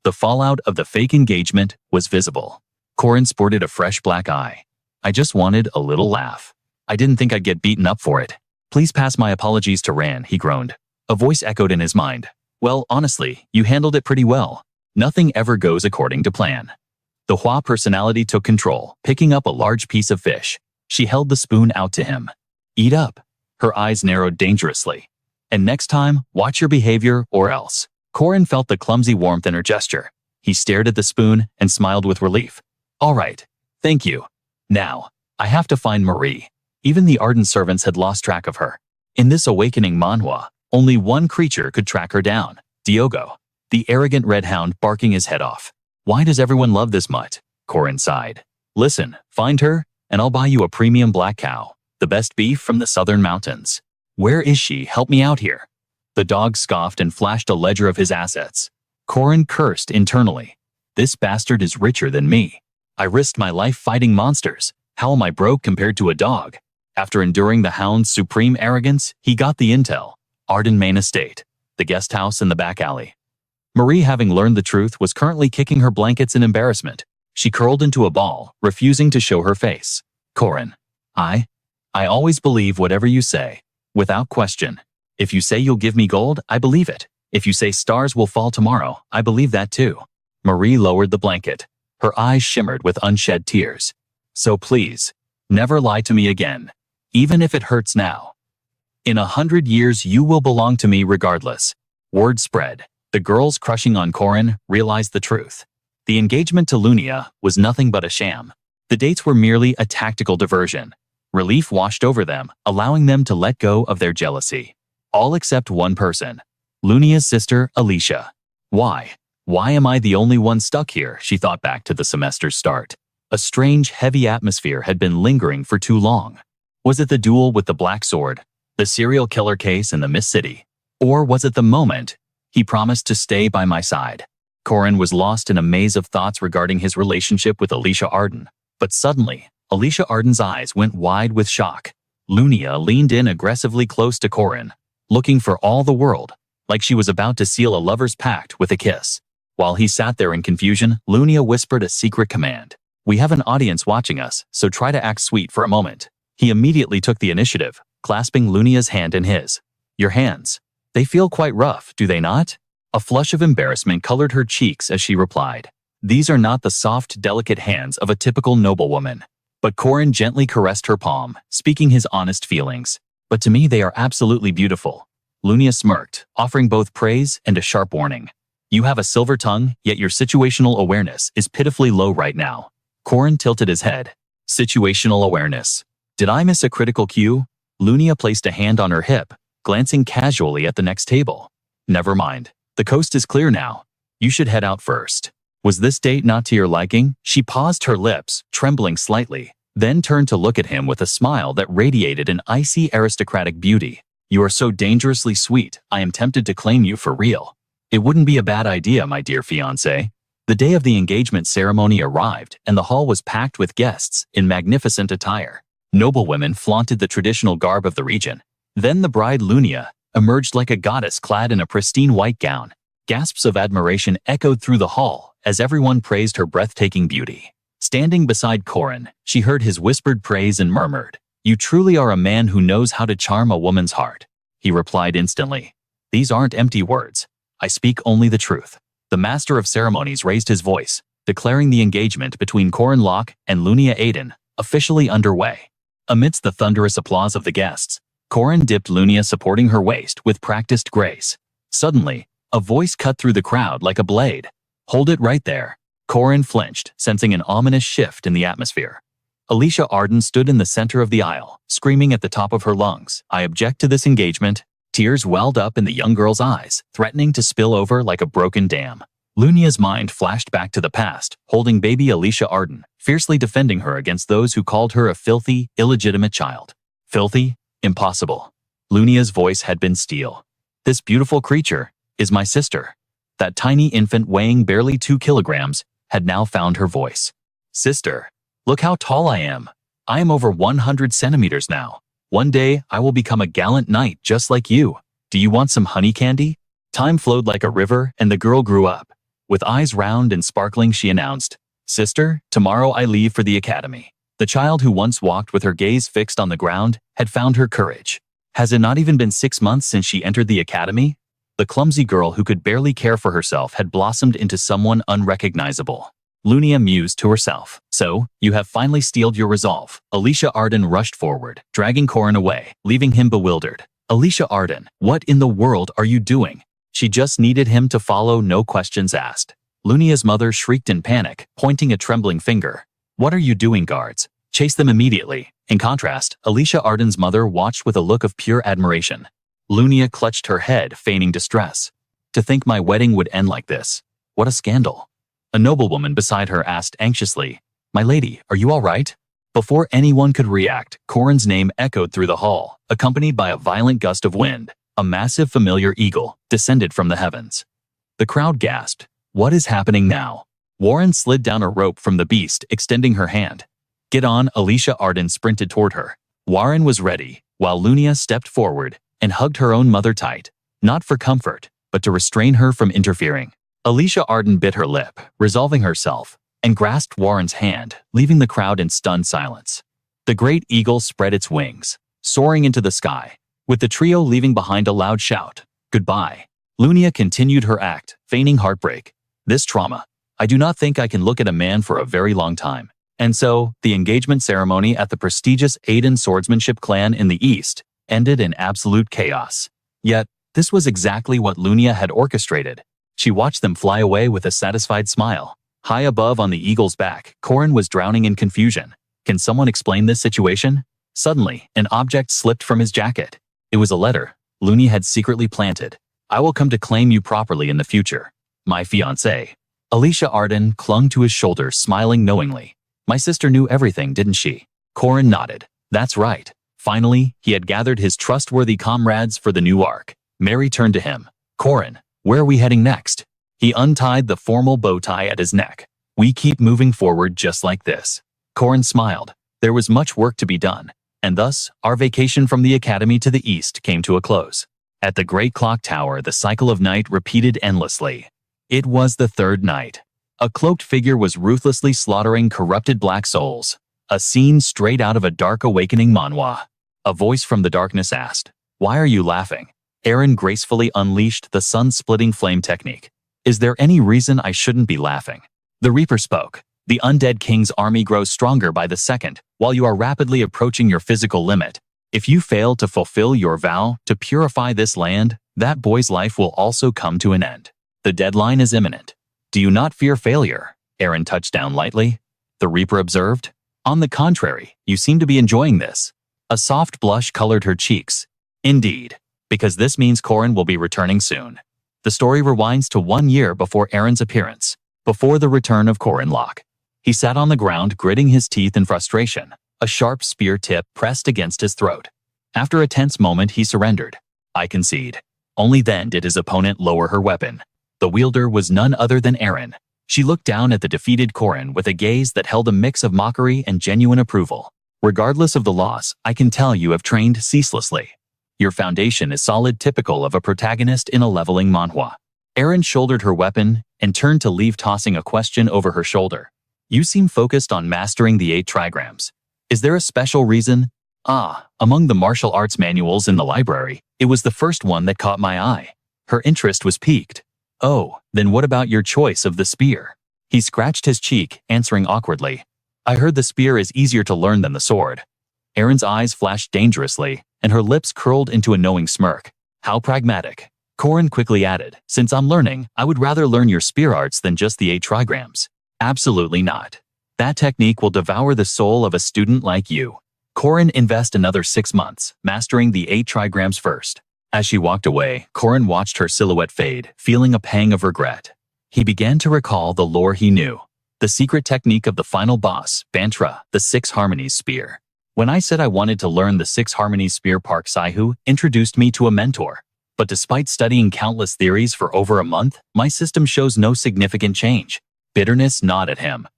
The fallout of the fake engagement was visible. Corin sported a fresh black eye. I just wanted a little laugh. I didn't think I'd get beaten up for it. Please pass my apologies to Ran, he groaned. A voice echoed in his mind. Well, honestly, you handled it pretty well. Nothing ever goes according to plan. The Hua personality took control, picking up a large piece of fish. She held the spoon out to him. Eat up. Her eyes narrowed dangerously. And next time, watch your behavior or else. Corin felt the clumsy warmth in her gesture. He stared at the spoon and smiled with relief. All right. Thank you. Now, I have to find Marie. Even the Arden servants had lost track of her. In this awakening Manhwa, only one creature could track her down. Diogo. The arrogant red hound barking his head off. Why does everyone love this mutt? Corin sighed. Listen, find her, and I'll buy you a premium black cow. The best beef from the southern mountains. Where is she? Help me out here. The dog scoffed and flashed a ledger of his assets. Corin cursed internally. This bastard is richer than me. I risked my life fighting monsters. How am I broke compared to a dog? After enduring the hound's supreme arrogance, he got the intel. Arden main estate. The guest house in the back alley. Marie, having learned the truth, was currently kicking her blankets in embarrassment. She curled into a ball, refusing to show her face. Corin. I always believe whatever you say. Without question. If you say you'll give me gold, I believe it. If you say stars will fall tomorrow, I believe that too. Marie lowered the blanket. Her eyes shimmered with unshed tears. So please, never lie to me again. Even if it hurts now. In 100 years you will belong to me regardless. Word spread. The girls crushing on Corin realized the truth. The engagement to Lunia was nothing but a sham. The dates were merely a tactical diversion. Relief washed over them, allowing them to let go of their jealousy. All except one person. Lunia's sister, Alicia. Why? Why am I the only one stuck here? She thought back to the semester's start. A strange, heavy atmosphere had been lingering for too long. Was it the duel with the black sword? The serial killer case in the Mist City? Or was it the moment he promised to stay by my side? Corin was lost in a maze of thoughts regarding his relationship with Alicia Arden. But suddenly, Alicia Arden's eyes went wide with shock. Lunia leaned in aggressively close to Corin. looking for all the world, like she was about to seal a lover's pact with a kiss. While he sat there in confusion, Lunia whispered a secret command. "We have an audience watching us, so try to act sweet for a moment." He immediately took the initiative, clasping Lunia's hand in his. "Your hands. They feel quite rough, do they not?" A flush of embarrassment colored her cheeks as she replied. "These are not the soft, delicate hands of a typical noblewoman." But Corin gently caressed her palm, speaking his honest feelings. "But to me they are absolutely beautiful." Lunia smirked, offering both praise and a sharp warning. "You have a silver tongue, yet your situational awareness is pitifully low right now." Corin tilted his head. Situational awareness. Did I miss a critical cue? Lunia placed a hand on her hip, glancing casually at the next table. "Never mind. The coast is clear now. You should head out first." Was this date not to your liking? She paused, her lips trembling slightly, then turned to look at him with a smile that radiated an icy aristocratic beauty. "You are so dangerously sweet, I am tempted to claim you for real." "It wouldn't be a bad idea, my dear fiancé." The day of the engagement ceremony arrived, and the hall was packed with guests in magnificent attire. Noblewomen flaunted the traditional garb of the region. Then the bride Lunia emerged like a goddess clad in a pristine white gown. Gasps of admiration echoed through the hall as everyone praised her breathtaking beauty. Standing beside Corin, she heard his whispered praise and murmured, "You truly are a man who knows how to charm a woman's heart." He replied instantly, "These aren't empty words. I speak only the truth." The master of ceremonies raised his voice, declaring the engagement between Corin Lock and Lunia Aiden officially underway. Amidst the thunderous applause of the guests, Corin dipped Lunia, supporting her waist with practiced grace. Suddenly, a voice cut through the crowd like a blade. "Hold it right there." Corin flinched, sensing an ominous shift in the atmosphere. Alicia Arden stood in the center of the aisle, screaming at the top of her lungs, "I object to this engagement." Tears welled up in the young girl's eyes, threatening to spill over like a broken dam. Lunia's mind flashed back to the past, holding baby Alicia Arden, fiercely defending her against those who called her a filthy, illegitimate child. Filthy? Impossible. Lunia's voice had been steel. "This beautiful creature is my sister." That tiny infant weighing barely 2 kilograms had now found her voice. "Sister, look how tall I am. I am over 100 centimeters now. One day, I will become a gallant knight just like you. Do you want some honey candy?" Time flowed like a river, and the girl grew up. With eyes round and sparkling, she announced, "Sister, tomorrow I leave for the academy." The child who once walked with her gaze fixed on the ground had found her courage. Has it not even been 6 months since she entered the academy? The clumsy girl who could barely care for herself had blossomed into someone unrecognizable. Lunia mused to herself. "So, you have finally steeled your resolve." Alicia Arden rushed forward, dragging Corin away, leaving him bewildered. "Alicia Arden, what in the world are you doing?" She just needed him to follow, no questions asked. Lunia's mother shrieked in panic, pointing a trembling finger. "What are you doing, guards? Chase them immediately." In contrast, Alicia Arden's mother watched with a look of pure admiration. Lunia clutched her head, feigning distress. "To think my wedding would end like this. What a scandal." A noblewoman beside her asked anxiously, "My lady, are you all right?" Before anyone could react, Corin's name echoed through the hall, accompanied by a violent gust of wind. A massive familiar eagle descended from the heavens. The crowd gasped. "What is happening now?" Warren slid down a rope from the beast, extending her hand. "Get on." Alicia Arden sprinted toward her. Warren was ready, while Lunia stepped forward and hugged her own mother tight, not for comfort, but to restrain her from interfering. Alicia Arden bit her lip, resolving herself, and grasped Warren's hand, leaving the crowd in stunned silence. The great eagle spread its wings, soaring into the sky, with the trio leaving behind a loud shout, "Goodbye." Lunia continued her act, feigning heartbreak. "This trauma. I do not think I can look at a man for a very long time." And so, the engagement ceremony at the prestigious Aiden swordsmanship clan in the East ended in absolute chaos. Yet, this was exactly what Lunia had orchestrated. She watched them fly away with a satisfied smile. High above on the eagle's back, Corin was drowning in confusion. Can someone explain this situation? Suddenly, an object slipped from his jacket. It was a letter Lunia had secretly planted. "I will come to claim you properly in the future. My fiancé." Alicia Arden clung to his shoulder, smiling knowingly. "My sister knew everything, didn't she?" Corin nodded. "That's right." Finally, he had gathered his trustworthy comrades for the new arc. Mary turned to him. "Corin, where are we heading next?" He untied the formal bow tie at his neck. "We keep moving forward just like this." Corin smiled. There was much work to be done, and thus, our vacation from the academy to the east came to a close. At the Great Clock Tower, the cycle of night repeated endlessly. It was the third night. A cloaked figure was ruthlessly slaughtering corrupted black souls. A scene straight out of a dark awakening manhwa. A voice from the darkness asked, "Why are you laughing?" Eren gracefully unleashed the sun-splitting flame technique. "Is there any reason I shouldn't be laughing?" The Reaper spoke. "The Undead King's army grows stronger by the second, while you are rapidly approaching your physical limit. If you fail to fulfill your vow to purify this land, that boy's life will also come to an end. The deadline is imminent. Do you not fear failure?" Eren touched down lightly. The Reaper observed. "On the contrary, you seem to be enjoying this." A soft blush colored her cheeks. "Indeed, because this means Corin will be returning soon." The story rewinds to 1 year before Eren's appearance, before the return of Corin Lock. He sat on the ground, gritting his teeth in frustration, a sharp spear tip pressed against his throat. After a tense moment, he surrendered. "I concede." Only then did his opponent lower her weapon. The wielder was none other than Eren. She looked down at the defeated Corin with a gaze that held a mix of mockery and genuine approval. "Regardless of the loss, I can tell you have trained ceaselessly. Your foundation is solid, typical of a protagonist in a leveling manhwa." Eren shouldered her weapon and turned to leave, tossing a question over her shoulder. "You seem focused on mastering the 8 trigrams. Is there a special reason?" Among the martial arts manuals in the library, it was the first one that caught my eye." Her interest was piqued. "Oh, then what about your choice of the spear?" He scratched his cheek, answering awkwardly. "I heard the spear is easier to learn than the sword." Eren's eyes flashed dangerously, and her lips curled into a knowing smirk. "How pragmatic." Corin quickly added, "Since I'm learning, I would rather learn your spear arts than just the 8 trigrams." "Absolutely not. That technique will devour the soul of a student like you. Corin, invest another 6 months, mastering the 8 trigrams first." As she walked away, Corin watched her silhouette fade, feeling a pang of regret. He began to recall the lore he knew. The secret technique of the final boss, Bantra, the 6 Harmonies Spear. "When I said I wanted to learn the 6 Harmonies Spear, Park Saihu introduced me to a mentor. But despite studying countless theories for over a month, my system shows no significant change." Bitterness gnawed at him.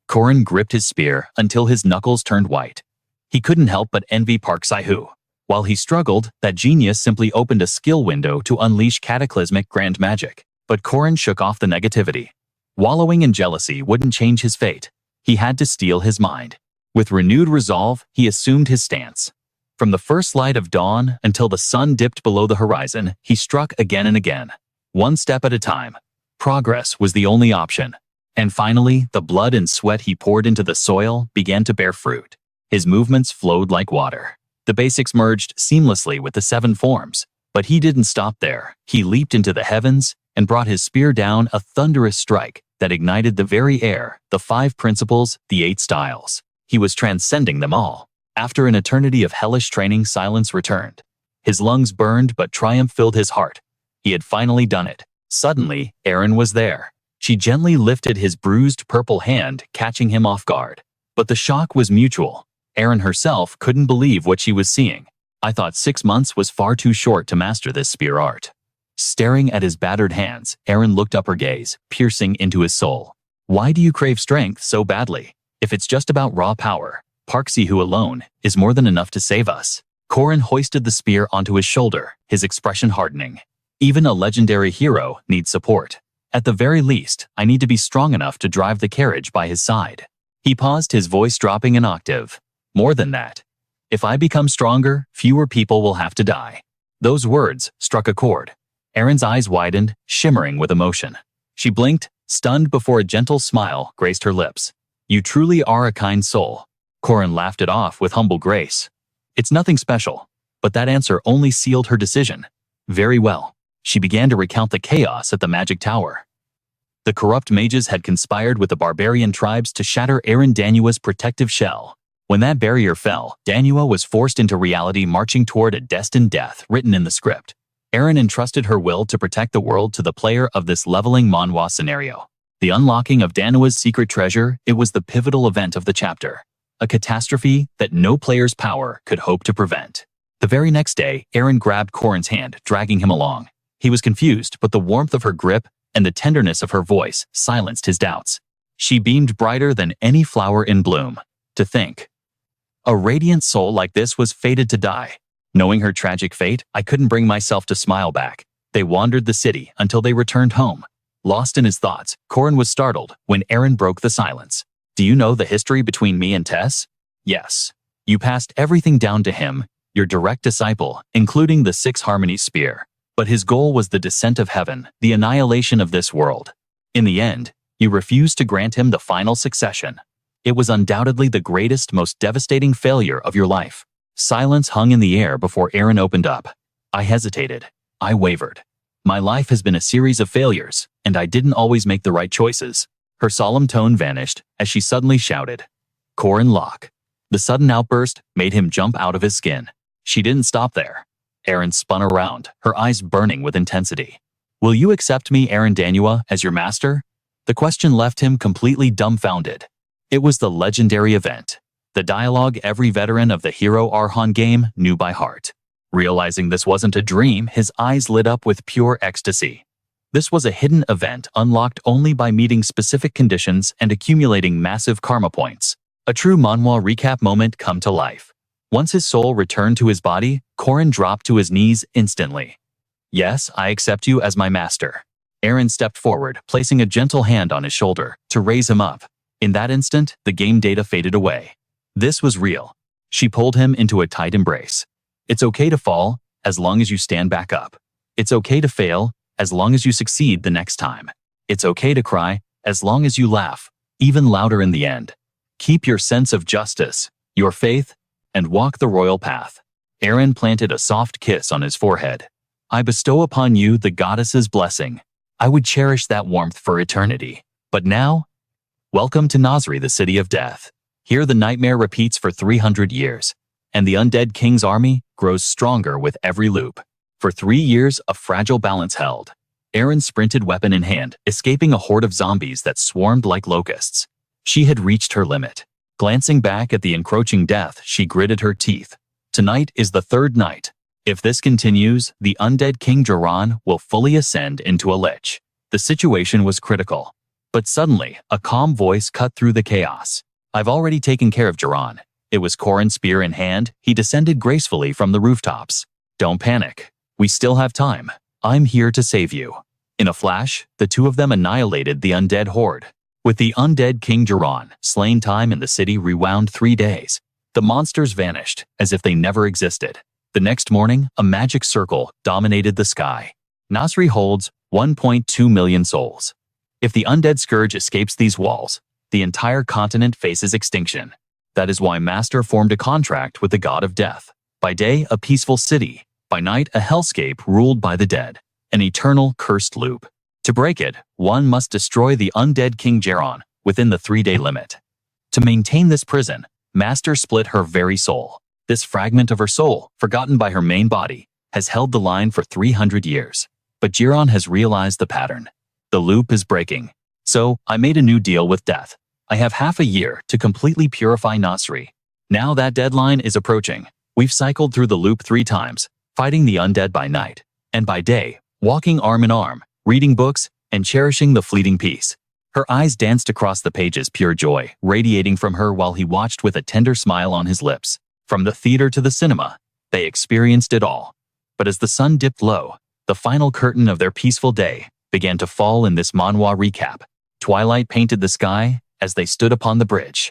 Corin gripped his spear until his knuckles turned white. He couldn't help but envy Park Saihu. While he struggled, that genius simply opened a skill window to unleash cataclysmic grand magic. But Corin shook off the negativity. Wallowing in jealousy wouldn't change his fate. He had to steel his mind. With renewed resolve, he assumed his stance. From the first light of dawn until the sun dipped below the horizon, he struck again and again. One step at a time. Progress was the only option. And finally, the blood and sweat he poured into the soil began to bear fruit. His movements flowed like water. The basics merged seamlessly with the 7 forms. But he didn't stop there. He leaped into the heavens and brought his spear down, a thunderous strike that ignited the very air, the 5 principles, the 8 styles. He was transcending them all. After an eternity of hellish training, silence returned. His lungs burned, but triumph filled his heart. He had finally done it. Suddenly, Eren was there. She gently lifted his bruised purple hand, catching him off guard. But the shock was mutual. Eren herself couldn't believe what she was seeing. "I thought 6 months was far too short to master this spear art." Staring at his battered hands, Eren looked up, her gaze piercing into his soul. "Why do you crave strength so badly? If it's just about raw power, Park Saihu alone is more than enough to save us." Corin hoisted the spear onto his shoulder, his expression hardening. "Even a legendary hero needs support. At the very least, I need to be strong enough to drive the carriage by his side." He paused, his voice dropping an octave. "More than that. If I become stronger, fewer people will have to die." Those words struck a chord. Eren's eyes widened, shimmering with emotion. She blinked, stunned, before a gentle smile graced her lips. "You truly are a kind soul." Corin laughed it off with humble grace. "It's nothing special." But that answer only sealed her decision. "Very well." She began to recount the chaos at the Magic Tower. The corrupt mages had conspired with the barbarian tribes to shatter Eren Danua's protective shell. When that barrier fell, Danua was forced into reality, marching toward a destined death written in the script. Eren entrusted her will to protect the world to the player of this leveling manhwa scenario. The unlocking of Danua's secret treasure, it was the pivotal event of the chapter. A catastrophe that no player's power could hope to prevent. The very next day, Eren grabbed Corin's hand, dragging him along. He was confused, but the warmth of her grip and the tenderness of her voice silenced his doubts. She beamed brighter than any flower in bloom. To think, a radiant soul like this was fated to die. Knowing her tragic fate, I couldn't bring myself to smile back. They wandered the city until they returned home. Lost in his thoughts, Corin was startled when Aaron broke the silence. Do you know the history between me and Tess? Yes. You passed everything down to him, your direct disciple, including the Six Harmonies spear. But his goal was the descent of heaven, the annihilation of this world. In the end, you refused to grant him the final succession. It was undoubtedly the greatest, most devastating failure of your life. Silence hung in the air before Aaron opened up. I hesitated. I wavered. My life has been a series of failures, and I didn't always make the right choices. Her solemn tone vanished as she suddenly shouted, Corin Lock. The sudden outburst made him jump out of his skin. She didn't stop there. Aaron spun around, her eyes burning with intensity. Will you accept me, Aaron Danua, as your master? The question left him completely dumbfounded. It was the legendary event, the dialogue every veteran of the Hero Arhan game knew by heart. Realizing this wasn't a dream, his eyes lit up with pure ecstasy. This was a hidden event unlocked only by meeting specific conditions and accumulating massive karma points. A true Manhwa recap moment come to life. Once his soul returned to his body, Corin dropped to his knees instantly. Yes, I accept you as my master. Aaron stepped forward, placing a gentle hand on his shoulder to raise him up. In that instant, the game data faded away. This was real. She pulled him into a tight embrace. It's okay to fall, as long as you stand back up. It's okay to fail, as long as you succeed the next time. It's okay to cry, as long as you laugh, even louder in the end. Keep your sense of justice, your faith, and walk the royal path. Aaron planted a soft kiss on his forehead. I bestow upon you the goddess's blessing. I would cherish that warmth for eternity. But now, welcome to Nasri, the city of death. Here the nightmare repeats for 300 years, and the undead king's army grows stronger with every loop. For 3 years, a fragile balance held. Aaron sprinted weapon in hand, escaping a horde of zombies that swarmed like locusts. She had reached her limit. Glancing back at the encroaching death, she gritted her teeth. Tonight is the third night. If this continues, the undead King Jiran will fully ascend into a lich. The situation was critical. But suddenly, a calm voice cut through the chaos. I've already taken care of Jiran. It was Corin, spear in hand. He descended gracefully from the rooftops. Don't panic. We still have time. I'm here to save you. In a flash, the two of them annihilated the undead horde. With the undead King Jiran slain, time in the city rewound 3 days. The monsters vanished, as if they never existed. The next morning, a magic circle dominated the sky. Nasri holds 1.2 million souls. If the undead scourge escapes these walls, the entire continent faces extinction. That is why Master formed a contract with the god of death. By day, a peaceful city. By night, a hellscape ruled by the dead. An eternal cursed loop. To break it, one must destroy the undead King Jiran within the 3-day limit. To maintain this prison, Master split her very soul. This fragment of her soul, forgotten by her main body, has held the line for 300 years. But Jiran has realized the pattern. The loop is breaking. So, I made a new deal with death. I have half a year to completely purify Nasri. Now that deadline is approaching. We've cycled through the loop 3 times, fighting the undead by night, and by day, walking arm in arm, reading books, and cherishing the fleeting peace. Her eyes danced across the pages, pure joy radiating from her while he watched with a tender smile on his lips. From the theater to the cinema, they experienced it all. But as the sun dipped low, the final curtain of their peaceful day began to fall in this Manhwa recap. Twilight painted the sky as they stood upon the bridge.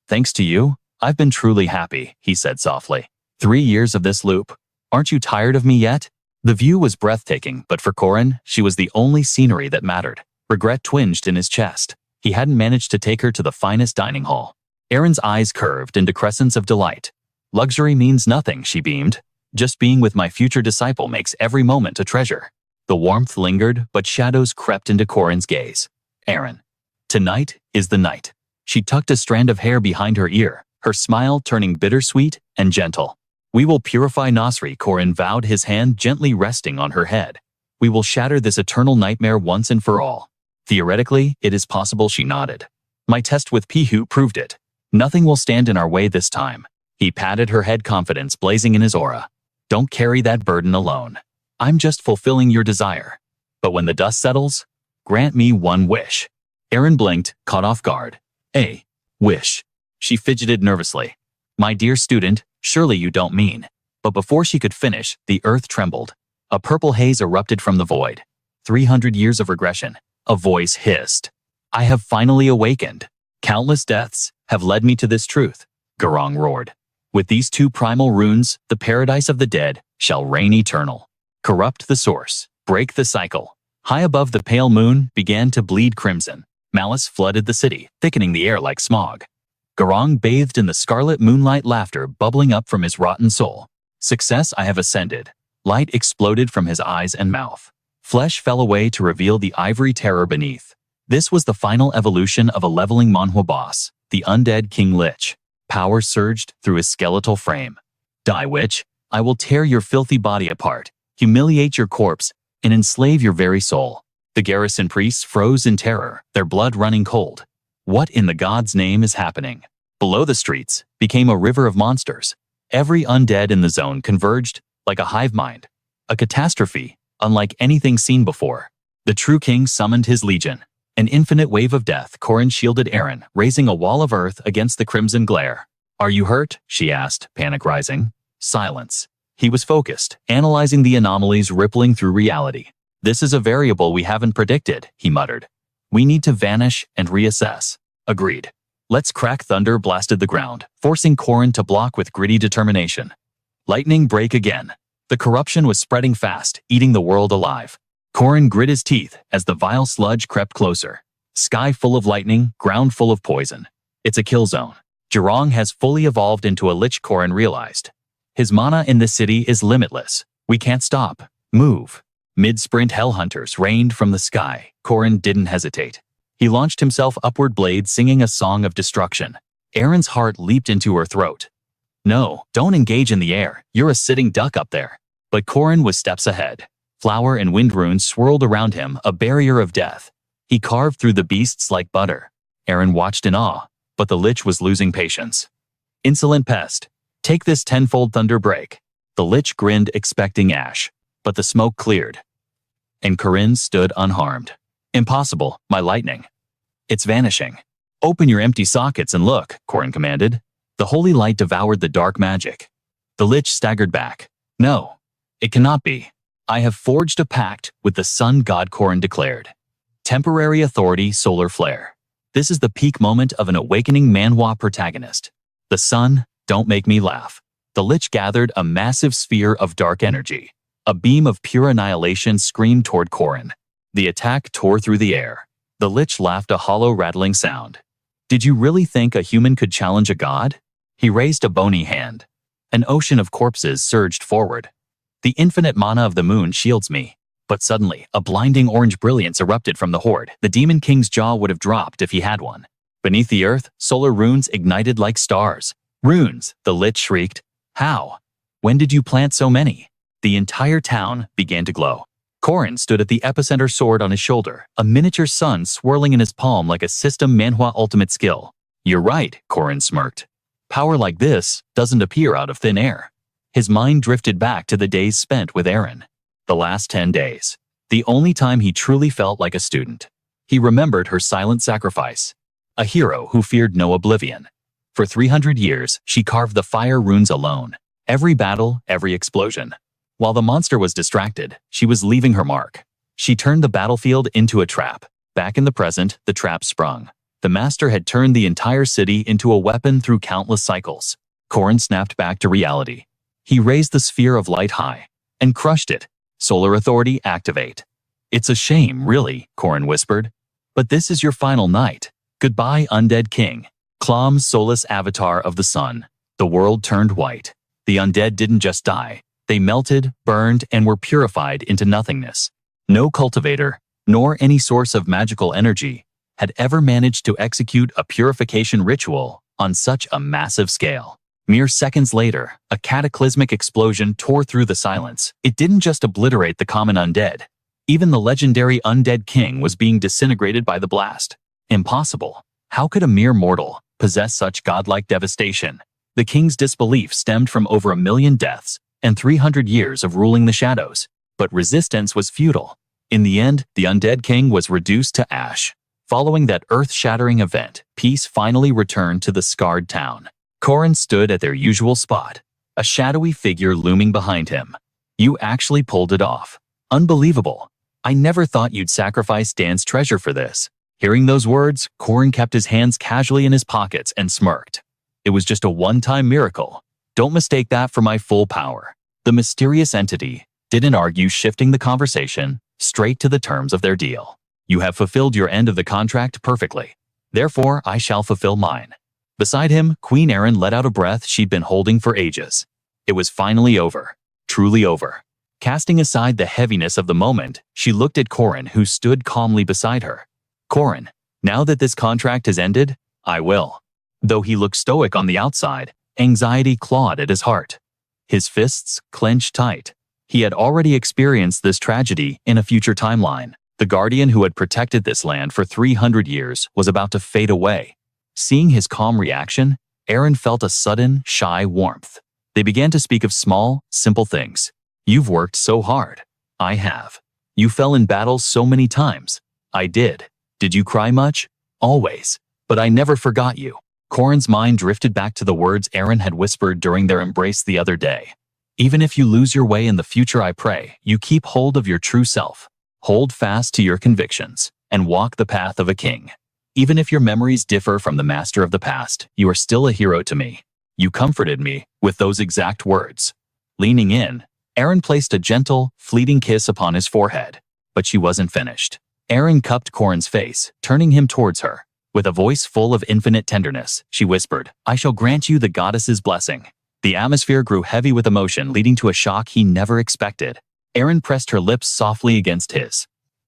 Thanks to you, I've been truly happy, he said softly. 3 years of this loop. Aren't you tired of me yet? The view was breathtaking, but for Corin, she was the only scenery that mattered. Regret twinged in his chest. He hadn't managed to take her to the finest dining hall. Aaron's eyes curved into crescents of delight. Luxury means nothing, she beamed. Just being with my future disciple makes every moment a treasure. The warmth lingered, but shadows crept into Corin's gaze. Aaron. Tonight is the night. She tucked a strand of hair behind her ear, her smile turning bittersweet and gentle. We will purify Nasri, Corin vowed, his hand gently resting on her head. We will shatter this eternal nightmare once and for all. Theoretically, it is possible, she nodded. My test with Pihu proved it. Nothing will stand in our way this time. He patted her head, confidence blazing in his aura. Don't carry that burden alone. I'm just fulfilling your desire. But when the dust settles, grant me one wish. Aaron blinked, caught off guard. A wish. She fidgeted nervously. My dear student, surely you don't mean. But before she could finish, the earth trembled. A purple haze erupted from the void. 300 years of regression. A voice hissed. I have finally awakened. Countless deaths have led me to this truth, Garong roared. With these 2 primal runes, the paradise of the dead shall reign eternal. Corrupt the source. Break the cycle. High above the pale moon began to bleed crimson. Malice flooded the city, thickening the air like smog. Garong bathed in the scarlet moonlight, laughter bubbling up from his rotten soul. Success, I have ascended. Light exploded from his eyes and mouth. Flesh fell away to reveal the ivory terror beneath. This was the final evolution of a leveling Manhwa boss, the Undead King Lich. Power surged through his skeletal frame. Die, witch. I will tear your filthy body apart, humiliate your corpse, and enslave your very soul. The garrison priests froze in terror, their blood running cold. What in the god's name is happening? Below the streets became a river of monsters. Every undead in the zone converged like a hive mind. A catastrophe, unlike anything seen before. The true king summoned his legion. An infinite wave of death. Corin shielded Aaron, raising a wall of earth against the crimson glare. Are you hurt? She asked, panic rising. Silence. He was focused, analyzing the anomalies rippling through reality. This is a variable we haven't predicted, he muttered. We need to vanish and reassess. Agreed. Let's crack. Thunder blasted the ground, forcing Corin to block with gritty determination. Lightning break again. The corruption was spreading fast, eating the world alive. Corin grit his teeth as the vile sludge crept closer. Sky full of lightning, ground full of poison. It's a kill zone. Garong has fully evolved into a lich, Corin realized. His mana in this city is limitless. We can't stop. Move. Mid-sprint hellhunters rained from the sky. Corin didn't hesitate. He launched himself upward, blade singing a song of destruction. Aaron's heart leaped into her throat. No, don't engage in the air. You're a sitting duck up there. But Corin was steps ahead. Flower and wind runes swirled around him, a barrier of death. He carved through the beasts like butter. Aaron watched in awe, but the lich was losing patience. Insolent pest. Take this tenfold thunder break. The lich grinned, expecting ash, but the smoke cleared. And Corin stood unharmed. Impossible, my lightning. It's vanishing. Open your empty sockets and look, Corin commanded. The holy light devoured the dark magic. The lich staggered back. No, it cannot be. I have forged a pact with the sun god, Corin declared. Temporary authority, solar flare. This is the peak moment of an awakening Manhwa protagonist. The sun, don't make me laugh. The lich gathered a massive sphere of dark energy. A beam of pure annihilation screamed toward Corin. The attack tore through the air. The lich laughed, a hollow rattling sound. Did you really think a human could challenge a god? He raised a bony hand. An ocean of corpses surged forward. The infinite mana of the moon shields me. But suddenly, a blinding orange brilliance erupted from the horde. The Demon King's jaw would have dropped if he had one. Beneath the earth, solar runes ignited like stars. Runes, the lich shrieked. How? When did you plant so many? The entire town began to glow. Corin stood at the epicenter, sword on his shoulder, a miniature sun swirling in his palm like a system Manhwa ultimate skill. You're right, Corin smirked. Power like this doesn't appear out of thin air. His mind drifted back to the days spent with Aaron. The last 10 days. The only time he truly felt like a student. He remembered her silent sacrifice. A hero who feared no oblivion. For 300 years, she carved the fire runes alone. Every battle, every explosion. While the monster was distracted, she was leaving her mark. She turned the battlefield into a trap. Back in the present, the trap sprung. The master had turned the entire city into a weapon through countless cycles. Corin snapped back to reality. He raised the sphere of light high and crushed it. Solar authority, activate. It's a shame, really, Corin whispered. But this is your final night. Goodbye, Undead King. Clom's soulless avatar of the sun. The world turned white. The undead didn't just die. They melted, burned, and were purified into nothingness. No cultivator, nor any source of magical energy, had ever managed to execute a purification ritual on such a massive scale. Mere seconds later, a cataclysmic explosion tore through the silence. It didn't just obliterate the common undead. Even the legendary Undead King was being disintegrated by the blast. Impossible. How could a mere mortal possess such godlike devastation? The king's disbelief stemmed from over 1 million deaths and 300 years of ruling the shadows. But resistance was futile. In the end, the Undead King was reduced to ash. Following that earth-shattering event, peace finally returned to the scarred town. Corin stood at their usual spot. a shadowy figure looming behind him. You actually pulled it off. Unbelievable. I never thought you'd sacrifice Dan's treasure for this. Hearing those words, Corin kept his hands casually in his pockets and smirked. It was just a one-time miracle. Don't mistake that for my full power. The mysterious entity didn't argue, shifting the conversation straight to the terms of their deal. You have fulfilled your end of the contract perfectly. Therefore, I shall fulfill mine. Beside him, Queen Erin let out a breath she'd been holding for ages. It was finally over. Truly over. Casting aside the heaviness of the moment, she looked at Corin, who stood calmly beside her. Corin, now that this contract has ended, I will. Though he looked stoic on the outside, anxiety clawed at his heart. His fists clenched tight. He had already experienced this tragedy in a future timeline. The guardian who had protected this land for 300 years was about to fade away. Seeing his calm reaction, Erin felt a sudden, shy warmth. They began to speak of small, simple things. You've worked so hard. I have. You fell in battles so many times. I did. Did you cry much? Always. But I never forgot you. Corin's mind drifted back to the words Erin had whispered during their embrace the other day. Even if you lose your way in the future, I pray you keep hold of your true self. Hold fast to your convictions and walk the path of a king. Even if your memories differ from the master of the past, you are still a hero to me. You comforted me with those exact words. Leaning in, Erin placed a gentle, fleeting kiss upon his forehead. But she wasn't finished. Erin cupped Corin's face, turning him towards her. With a voice full of infinite tenderness, she whispered, I shall grant you the goddess's blessing. The atmosphere grew heavy with emotion, leading to a shock he never expected. Erin pressed her lips softly against his.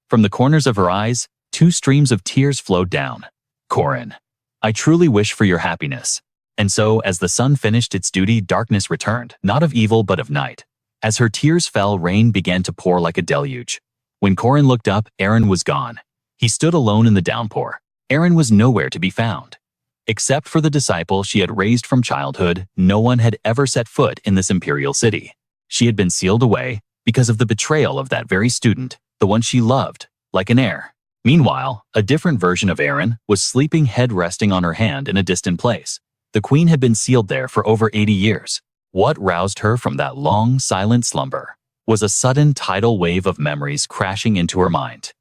From the corners of her eyes, 2 streams of tears flowed down. Corin, I truly wish for your happiness. And so, as the sun finished its duty, darkness returned, not of evil but of night. As her tears fell, rain began to pour like a deluge. When Corin looked up, Erin was gone. He stood alone in the downpour. Erin was nowhere to be found. Except for the disciple she had raised from childhood, no one had ever set foot in this imperial city. She had been sealed away because of the betrayal of that very student, the one she loved, like an heir. Meanwhile, a different version of Erin was sleeping, head resting on her hand in a distant place. The queen had been sealed there for over 80 years. What roused her from that long, silent slumber was a sudden tidal wave of memories crashing into her mind.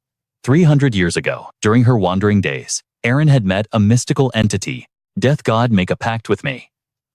300 years ago, during her wandering days, Erin had met a mystical entity. Death God, make a pact with me.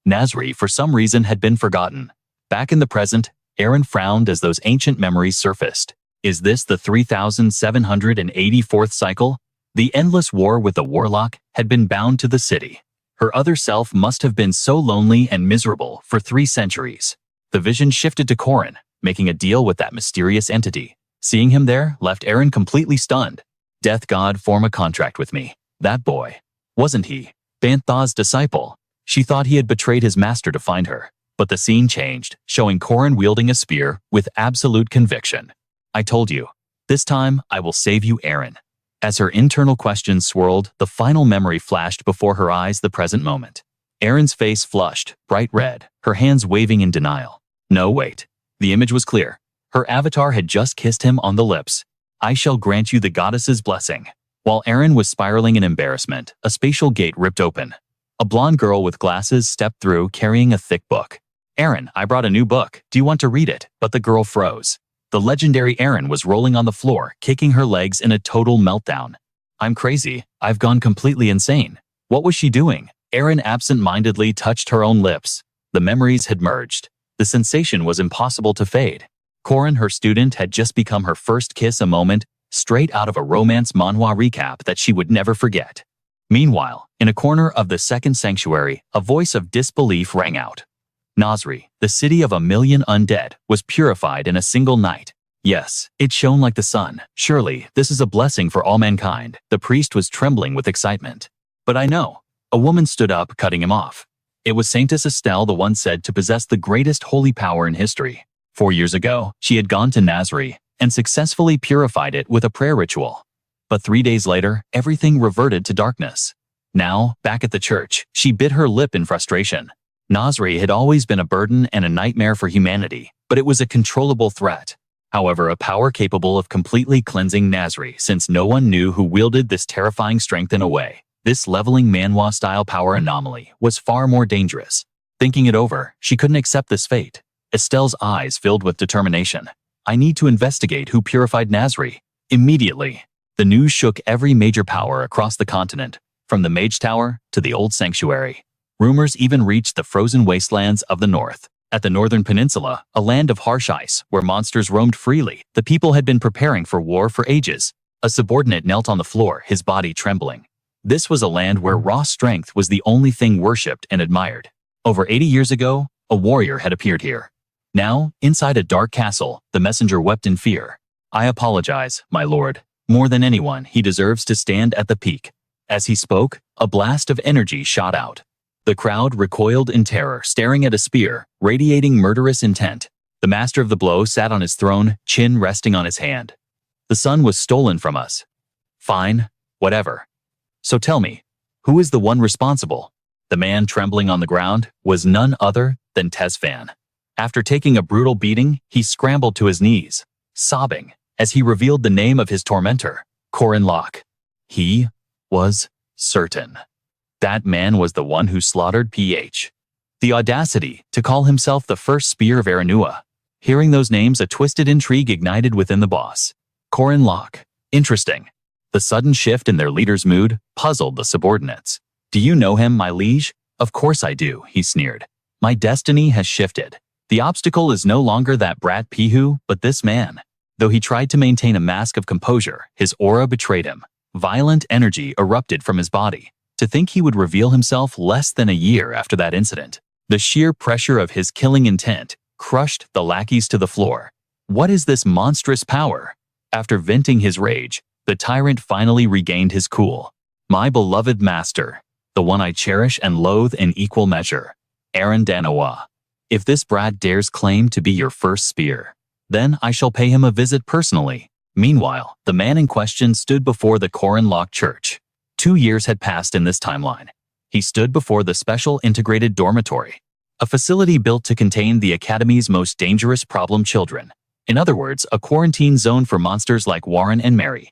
Nasri, for some reason, had been forgotten. Back in the present, Erin frowned as those ancient memories surfaced. Is this the 3784th cycle? The endless war with the warlock had been bound to the city. Her other self must have been so lonely and miserable for 3 centuries. The vision shifted to Corin, making a deal with that mysterious entity. Seeing him there left Erin completely stunned. Death God, form a contract with me. That boy. Wasn't he Banthaw's disciple? She thought he had betrayed his master to find her. But the scene changed, showing Corin wielding a spear with absolute conviction. I told you. This time, I will save you, Erin. As her internal questions swirled, the final memory flashed before her eyes, the present moment. Erin's face flushed, bright red, her hands waving in denial. No, wait. The image was clear. Her avatar had just kissed him on the lips. I shall grant you the goddess's blessing. While Erin was spiraling in embarrassment, a spatial gate ripped open. A blonde girl with glasses stepped through, carrying a thick book. Erin, I brought a new book. Do you want to read it? But the girl froze. The legendary Erin was rolling on the floor, kicking her legs in a total meltdown. I'm crazy. I've gone completely insane. What was she doing? Erin absent-mindedly touched her own lips. The memories had merged. The sensation was impossible to fade. Corin, her student, had just become her first kiss, a moment straight out of a romance manhwa recap that she would never forget. Meanwhile, in a corner of the second sanctuary, a voice of disbelief rang out. Nasri, the city of 1,000,000 undead, was purified in a single night. Yes, it shone like the sun. Surely, this is a blessing for all mankind. The priest was trembling with excitement. But I know. A woman stood up, cutting him off. It was Saintess Estelle, the one said to possess the greatest holy power in history. 4 years ago, she had gone to Nasri and successfully purified it with a prayer ritual. But 3 days later, everything reverted to darkness. Now, back at the church, she bit her lip in frustration. Nasri had always been a burden and a nightmare for humanity, but it was a controllable threat. However, a power capable of completely cleansing Nasri, since no one knew who wielded this terrifying strength in a way. This leveling manhwa-style power anomaly was far more dangerous. Thinking it over, she couldn't accept this fate. Estelle's eyes filled with determination. I need to investigate who purified Nasri. Immediately. The news shook every major power across the continent, from the Mage Tower to the Old Sanctuary. Rumors even reached the frozen wastelands of the north. At the northern peninsula, a land of harsh ice where monsters roamed freely, the people had been preparing for war for ages. A subordinate knelt on the floor, his body trembling. This was a land where raw strength was the only thing worshipped and admired. Over 80 years ago, a warrior had appeared here. Now, inside a dark castle, the messenger wept in fear. I apologize, my lord. More than anyone, he deserves to stand at the peak. As he spoke, a blast of energy shot out. The crowd recoiled in terror, staring at a spear, radiating murderous intent. The master of the blow sat on his throne, chin resting on his hand. The sun was stolen from us. Fine, whatever. So tell me, who is the one responsible? The man trembling on the ground was none other than Tesfan. After taking a brutal beating, he scrambled to his knees, sobbing, as he revealed the name of his tormentor, Corin Lock. He was certain. That man was the one who slaughtered PH. The audacity to call himself the first spear of Aranua. Hearing those names, a twisted intrigue ignited within the boss. Corin Lock. Interesting. The sudden shift in their leader's mood puzzled the subordinates. Do you know him, my liege? Of course I do, he sneered. My destiny has shifted. The obstacle is no longer that brat Pihu, but this man. Though he tried to maintain a mask of composure, his aura betrayed him. Violent energy erupted from his body. To think he would reveal himself less than a year after that incident. The sheer pressure of his killing intent crushed the lackeys to the floor. What is this monstrous power? After venting his rage, the tyrant finally regained his cool. My beloved master, the one I cherish and loathe in equal measure, Aaron Danawa. If this brat dares claim to be your first spear, then I shall pay him a visit personally. Meanwhile, the man in question stood before the Corin Lock Church. 2 years had passed in this timeline. He stood before the Special Integrated Dormitory, a facility built to contain the Academy's most dangerous problem children. In other words, a quarantine zone for monsters like Warren and Mary.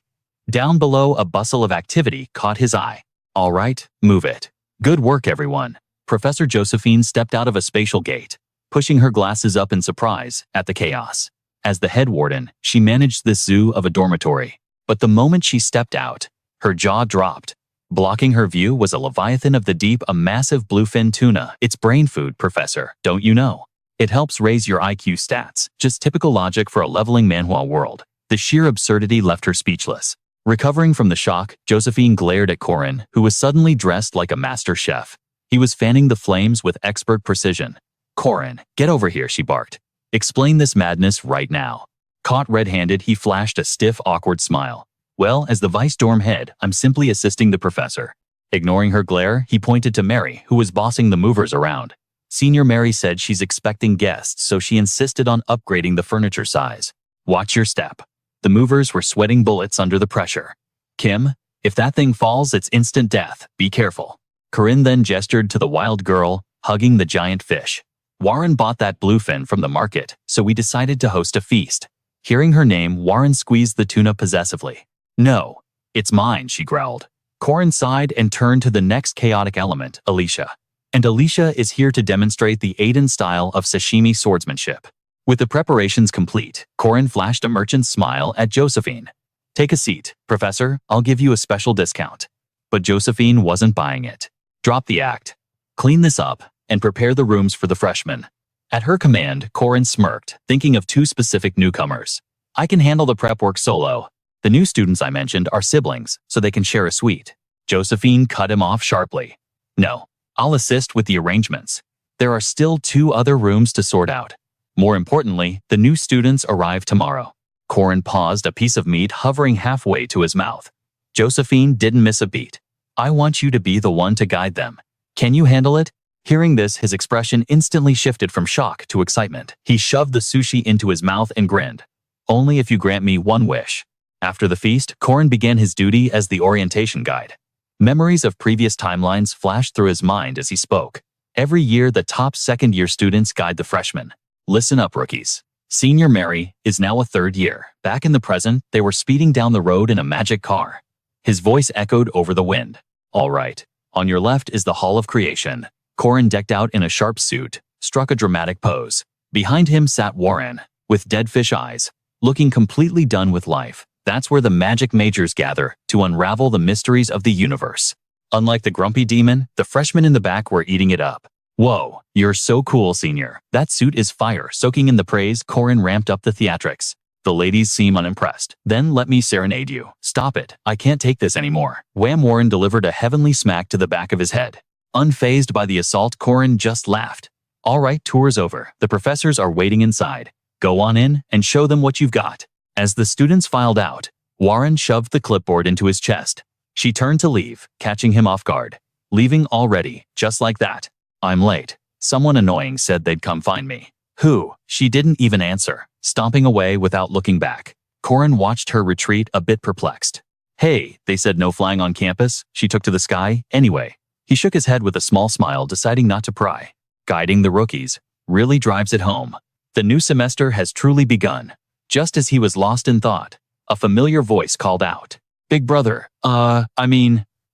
Down below, a bustle of activity caught his eye. All right, move it. Good work, everyone. Professor Josephine stepped out of a spatial gate, pushing her glasses up in surprise at the chaos. As the head warden, she managed this zoo of a dormitory. But the moment she stepped out, her jaw dropped. Blocking her view was a leviathan of the deep, a massive bluefin tuna. It's brain food, Professor, don't you know? It helps raise your IQ stats. Just typical logic for a leveling Manhwa world. The sheer absurdity left her speechless. Recovering from the shock, Josephine glared at Corin, who was suddenly dressed like a master chef. He was fanning the flames with expert precision. Corin, get over here, she barked. Explain this madness right now. Caught red-handed, he flashed a stiff, awkward smile. Well, as the vice dorm head, I'm simply assisting the professor. Ignoring her glare, he pointed to Mary, who was bossing the movers around. Senior Mary said she's expecting guests, so she insisted on upgrading the furniture size. Watch your step. The movers were sweating bullets under the pressure. Kim, if that thing falls, it's instant death. Be careful. Corinne then gestured to the wild girl, hugging the giant fish. Warren bought that bluefin from the market, so we decided to host a feast. Hearing her name, Warren squeezed the tuna possessively. No, it's mine, she growled. Corin sighed and turned to the next chaotic element, Alicia. And Alicia is here to demonstrate the Aiden style of sashimi swordsmanship. With the preparations complete, Corin flashed a merchant's smile at Josephine. Take a seat, Professor, I'll give you a special discount. But Josephine wasn't buying it. Drop the act. Clean this up and prepare the rooms for the freshmen. At her command, Corin smirked, thinking of 2 specific newcomers. I can handle the prep work solo. The new students I mentioned are siblings, so they can share a suite. Josephine cut him off sharply. No, I'll assist with the arrangements. There are still 2 other rooms to sort out. More importantly, the new students arrive tomorrow. Corin paused, a piece of meat hovering halfway to his mouth. Josephine didn't miss a beat. I want you to be the one to guide them. Can you handle it? Hearing this, his expression instantly shifted from shock to excitement. He shoved the sushi into his mouth and grinned. Only if you grant me one wish. After the feast, Corin began his duty as the orientation guide. Memories of previous timelines flashed through his mind as he spoke. Every year, the top second-year students guide the freshmen. Listen up, rookies. Senior Mary is now a 3rd year. Back in the present, they were speeding down the road in a magic car. His voice echoed over the wind. All right, on your left is the Hall of Creation. Corin, decked out in a sharp suit, struck a dramatic pose. Behind him sat Warren, with dead fish eyes, looking completely done with life. That's where the magic majors gather to unravel the mysteries of the universe. Unlike the grumpy demon, the freshmen in the back were eating it up. Whoa, you're so cool, senior. That suit is fire. Soaking in the praise, Corin ramped up the theatrics. The ladies seem unimpressed. Then let me serenade you. Stop it. I can't take this anymore. Wham! Warren delivered a heavenly smack to the back of his head. Unfazed by the assault, Corin just laughed. All right, tour's over. The professors are waiting inside. Go on in and show them what you've got. As the students filed out, Warren shoved the clipboard into his chest. She turned to leave, catching him off guard. Leaving already, just like that. I'm late. Someone annoying said they'd come find me. Who? She didn't even answer, stomping away without looking back. Corin watched her retreat, a bit perplexed. Hey, they said no flying on campus. She took to the sky. Anyway, he shook his head with a small smile, deciding not to pry. Guiding the rookies really drives it home. The new semester has truly begun. Just as he was lost in thought, a familiar voice called out. Big brother,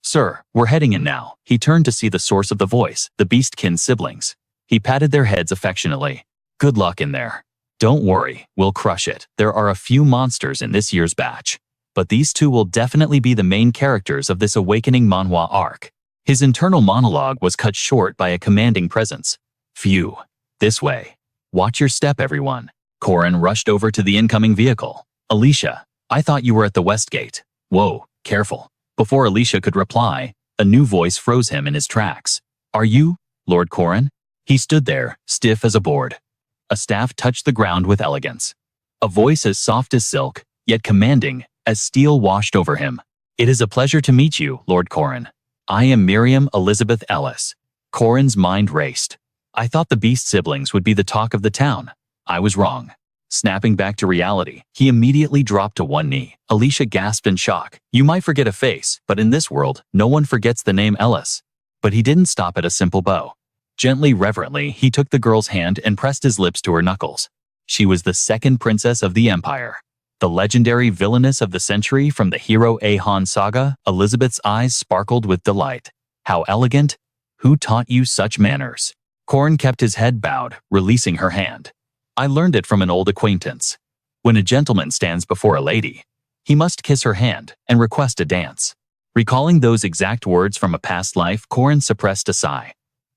sir, we're heading in now. He turned to see the source of the voice, the beastkin siblings. He patted their heads affectionately. Good luck in there. Don't worry, we'll crush it. There are a few monsters in this year's batch, but these two will definitely be the main characters of this awakening manhwa arc. His internal monologue was cut short by a commanding presence. Phew. This way. Watch your step, everyone. Corin rushed over to the incoming vehicle. Alicia, I thought you were at the west gate. Whoa, careful. Before Alicia could reply, a new voice froze him in his tracks. Are you, Lord Corin? He stood there, stiff as a board. A staff touched the ground with elegance. A voice as soft as silk, yet commanding, as steel washed over him. It is a pleasure to meet you, Lord Corin. I am Miriam Elizabeth Ellis. Corin's mind raced. I thought the Beast siblings would be the talk of the town. I was wrong. Snapping back to reality, he immediately dropped to one knee. Alicia gasped in shock. You might forget a face, but in this world, no one forgets the name Ellis. But he didn't stop at a simple bow. Gently, reverently, he took the girl's hand and pressed his lips to her knuckles. She was the second princess of the Empire. The legendary villainess of the century from the hero Ahon saga. Elizabeth's eyes sparkled with delight. How elegant! Who taught you such manners? Corin kept his head bowed, releasing her hand. I learned it from an old acquaintance. When a gentleman stands before a lady, he must kiss her hand and request a dance. Recalling those exact words from a past life, Corin suppressed a sigh.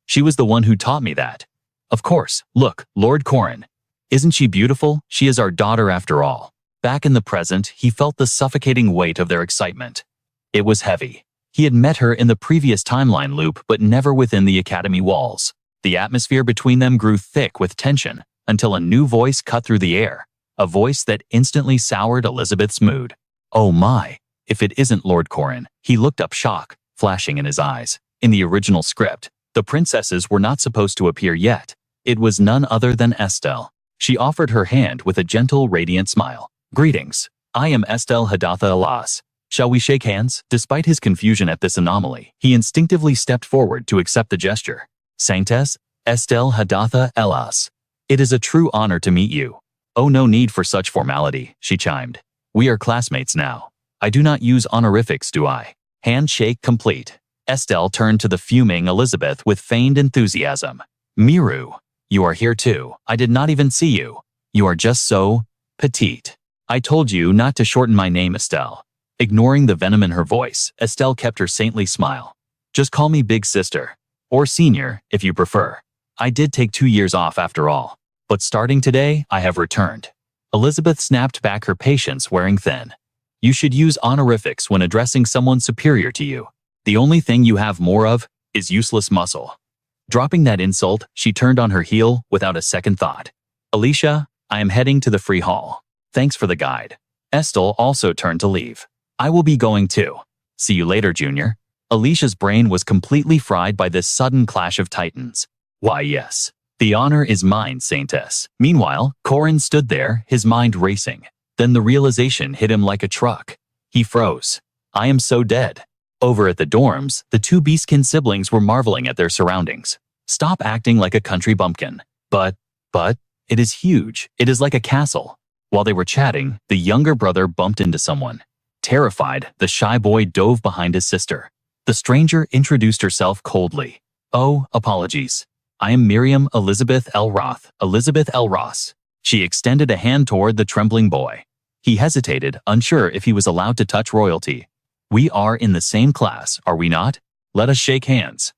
She was the one who taught me that. Of course, look, Lord Corin. Isn't she beautiful? She is our daughter after all. Back in the present, he felt the suffocating weight of their excitement. It was heavy. He had met her in the previous timeline loop, but never within the academy walls. The atmosphere between them grew thick with tension, until a new voice cut through the air, a voice that instantly soured Elizabeth's mood. Oh my, if it isn't Lord Corin. He looked up, shock flashing in his eyes. In the original script, the princesses were not supposed to appear yet. It was none other than Estelle. She offered her hand with a gentle, radiant smile. Greetings. I am Estelle Hadatha Alas. Shall we shake hands? Despite his confusion at this anomaly, he instinctively stepped forward to accept the gesture. Saintess, Estelle Hadatha Elas. It is a true honor to meet you. Oh, no need for such formality, she chimed. We are classmates now. I do not use honorifics, do I? Handshake complete. Estelle turned to the fuming Elizabeth with feigned enthusiasm. Miru, you are here too. I did not even see you. You are just so petite. I told you not to shorten my name, Estelle. Ignoring the venom in her voice, Estelle kept her saintly smile. Just call me big sister. Or senior, if you prefer. I did take 2 years off after all. But starting today, I have returned. Elizabeth snapped back, her patience wearing thin. You should use honorifics when addressing someone superior to you. The only thing you have more of is useless muscle. Dropping that insult, she turned on her heel without a second thought. Alicia, I am heading to the free hall. Thanks for the guide. Estelle also turned to leave. I will be going too. See you later, Junior. Alicia's brain was completely fried by this sudden clash of titans. Why, yes. The honor is mine, Saintess. Meanwhile, Corin stood there, his mind racing. Then the realization hit him like a truck. He froze. I am so dead. Over at the dorms, the two Beastkin siblings were marveling at their surroundings. Stop acting like a country bumpkin. But, it is huge. It is like a castle. While they were chatting, the younger brother bumped into someone. Terrified, the shy boy dove behind his sister. The stranger introduced herself coldly. Oh, apologies. I am Miriam Elizabeth L. Roth, Elizabeth L. Ross. She extended a hand toward the trembling boy. He hesitated, unsure if he was allowed to touch royalty. We are in the same class, are we not? Let us shake hands.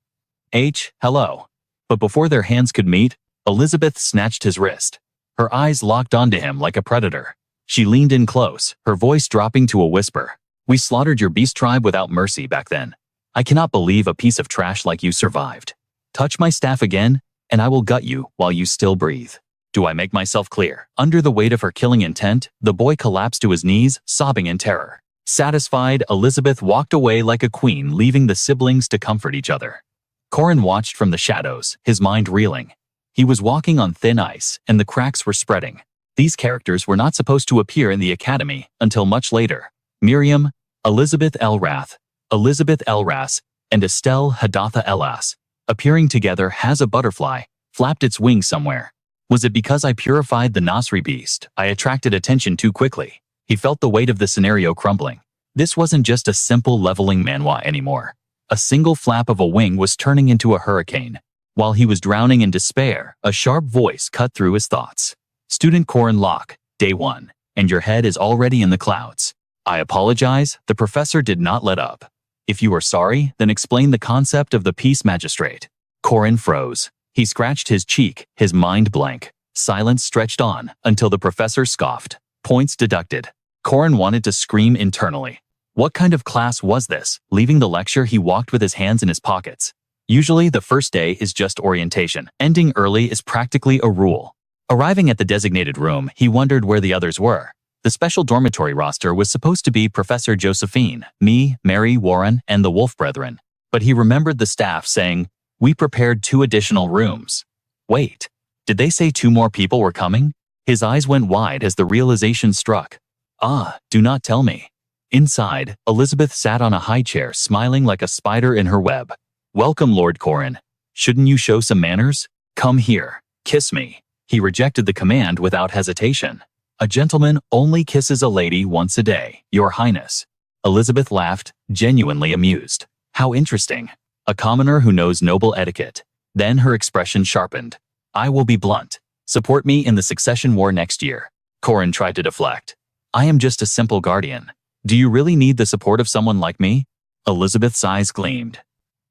Hello. But before their hands could meet, Elizabeth snatched his wrist. Her eyes locked onto him like a predator. She leaned in close, her voice dropping to a whisper. We slaughtered your beast tribe without mercy back then. I cannot believe a piece of trash like you survived. Touch my staff again, and I will gut you while you still breathe. Do I make myself clear? Under the weight of her killing intent, the boy collapsed to his knees, sobbing in terror. Satisfied, Elizabeth walked away like a queen, leaving the siblings to comfort each other. Corin watched from the shadows, his mind reeling. He was walking on thin ice, and the cracks were spreading. These characters were not supposed to appear in the academy until much later. Miriam, Elizabeth L. Rath, Elizabeth L. Ras, and Estelle Hadatha Elas, appearing together as a butterfly, flapped its wings somewhere. Was it because I purified the Nasri beast I attracted attention too quickly? He felt the weight of the scenario crumbling. This wasn't just a simple leveling manhwa anymore. A single flap of a wing was turning into a hurricane. While he was drowning in despair, a sharp voice cut through his thoughts. Student Corin Lock, Day 1, and your head is already in the clouds. I apologize, the professor did not let up. If you are sorry, then explain the concept of the peace magistrate. Corin froze. He scratched his cheek, his mind blank. Silence stretched on until the professor scoffed. Points deducted. Corin wanted to scream internally. What kind of class was this? Leaving the lecture, he walked with his hands in his pockets. Usually, the first day is just orientation. Ending early is practically a rule. Arriving at the designated room, he wondered where the others were. The special dormitory roster was supposed to be Professor Josephine, me, Mary, Warren, and the Wolf Brethren. But he remembered the staff saying, we prepared 2 additional rooms. Wait, did they say 2 more people were coming? His eyes went wide as the realization struck. Do not tell me. Inside, Elizabeth sat on a high chair, smiling like a spider in her web. Welcome, Lord Corin. Shouldn't you show some manners? Come here, kiss me. He rejected the command without hesitation. A gentleman only kisses a lady once a day, Your Highness. Elizabeth laughed, genuinely amused. How interesting. A commoner who knows noble etiquette. Then her expression sharpened. I will be blunt. Support me in the succession war next year. Corin tried to deflect. I am just a simple guardian. Do you really need the support of someone like me? Elizabeth's eyes gleamed.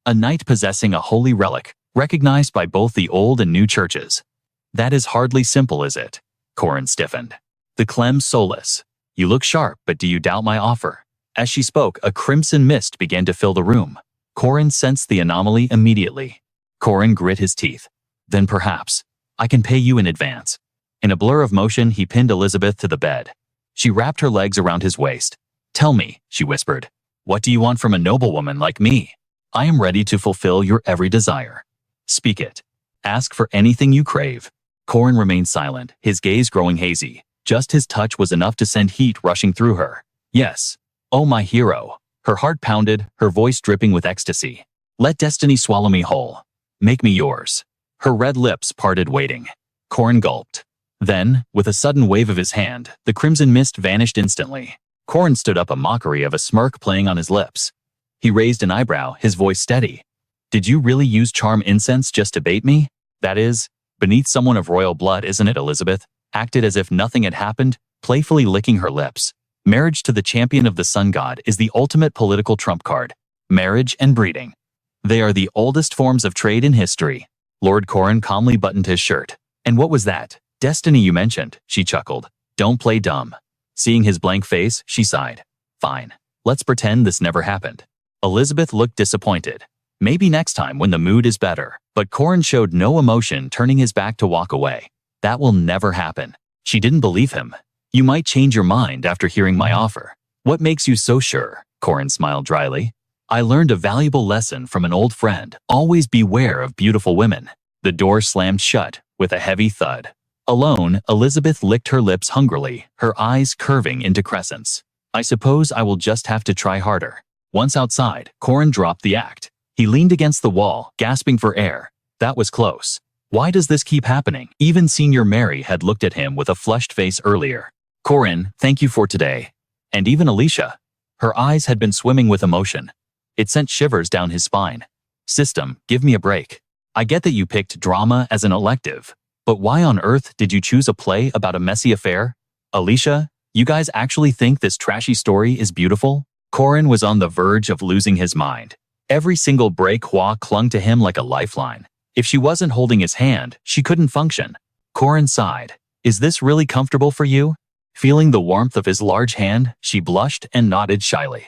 A knight possessing a holy relic, recognized by both the old and new churches. That is hardly simple, is it? Corin stiffened. The Clem Solus. You look sharp, but do you doubt my offer? As she spoke, a crimson mist began to fill the room. Corin sensed the anomaly immediately. Corin grit his teeth. Then perhaps, I can pay you in advance. In a blur of motion, he pinned Elizabeth to the bed. She wrapped her legs around his waist. Tell me, she whispered. What do you want from a noblewoman like me? I am ready to fulfill your every desire. Speak it. Ask for anything you crave. Corin remained silent, his gaze growing hazy. Just his touch was enough to send heat rushing through her. Yes. Oh, my hero. Her heart pounded, her voice dripping with ecstasy. Let destiny swallow me whole. Make me yours. Her red lips parted, waiting. Corin gulped. Then, with a sudden wave of his hand, the crimson mist vanished instantly. Corin stood up, a mockery of a smirk playing on his lips. He raised an eyebrow, his voice steady. Did you really use charm incense just to bait me? That is, beneath someone of royal blood, isn't it? Elizabeth acted as if nothing had happened, playfully licking her lips. Marriage to the champion of the sun god is the ultimate political trump card. Marriage and breeding. They are the oldest forms of trade in history. Lord Corin calmly buttoned his shirt. And what was that? Destiny you mentioned, she chuckled. Don't play dumb. Seeing his blank face, she sighed. Fine. Let's pretend this never happened. Elizabeth looked disappointed. Maybe next time when the mood is better. But Corin showed no emotion, turning his back to walk away. That will never happen. She didn't believe him. You might change your mind after hearing my offer. What makes you so sure? Corin smiled dryly. I learned a valuable lesson from an old friend. Always beware of beautiful women. The door slammed shut with a heavy thud. Alone, Elizabeth licked her lips hungrily, her eyes curving into crescents. I suppose I will just have to try harder. Once outside, Corin dropped the act. He leaned against the wall, gasping for air. That was close. Why does this keep happening? Even Senior Mary had looked at him with a flushed face earlier. Corin, thank you for today. And even Alicia. Her eyes had been swimming with emotion. It sent shivers down his spine. System, give me a break. I get that you picked drama as an elective, but why on earth did you choose a play about a messy affair? Alicia, you guys actually think this trashy story is beautiful? Corin was on the verge of losing his mind. Every single break Hua clung to him like a lifeline. If she wasn't holding his hand, she couldn't function. Corin sighed. Is this really comfortable for you? Feeling the warmth of his large hand, she blushed and nodded shyly.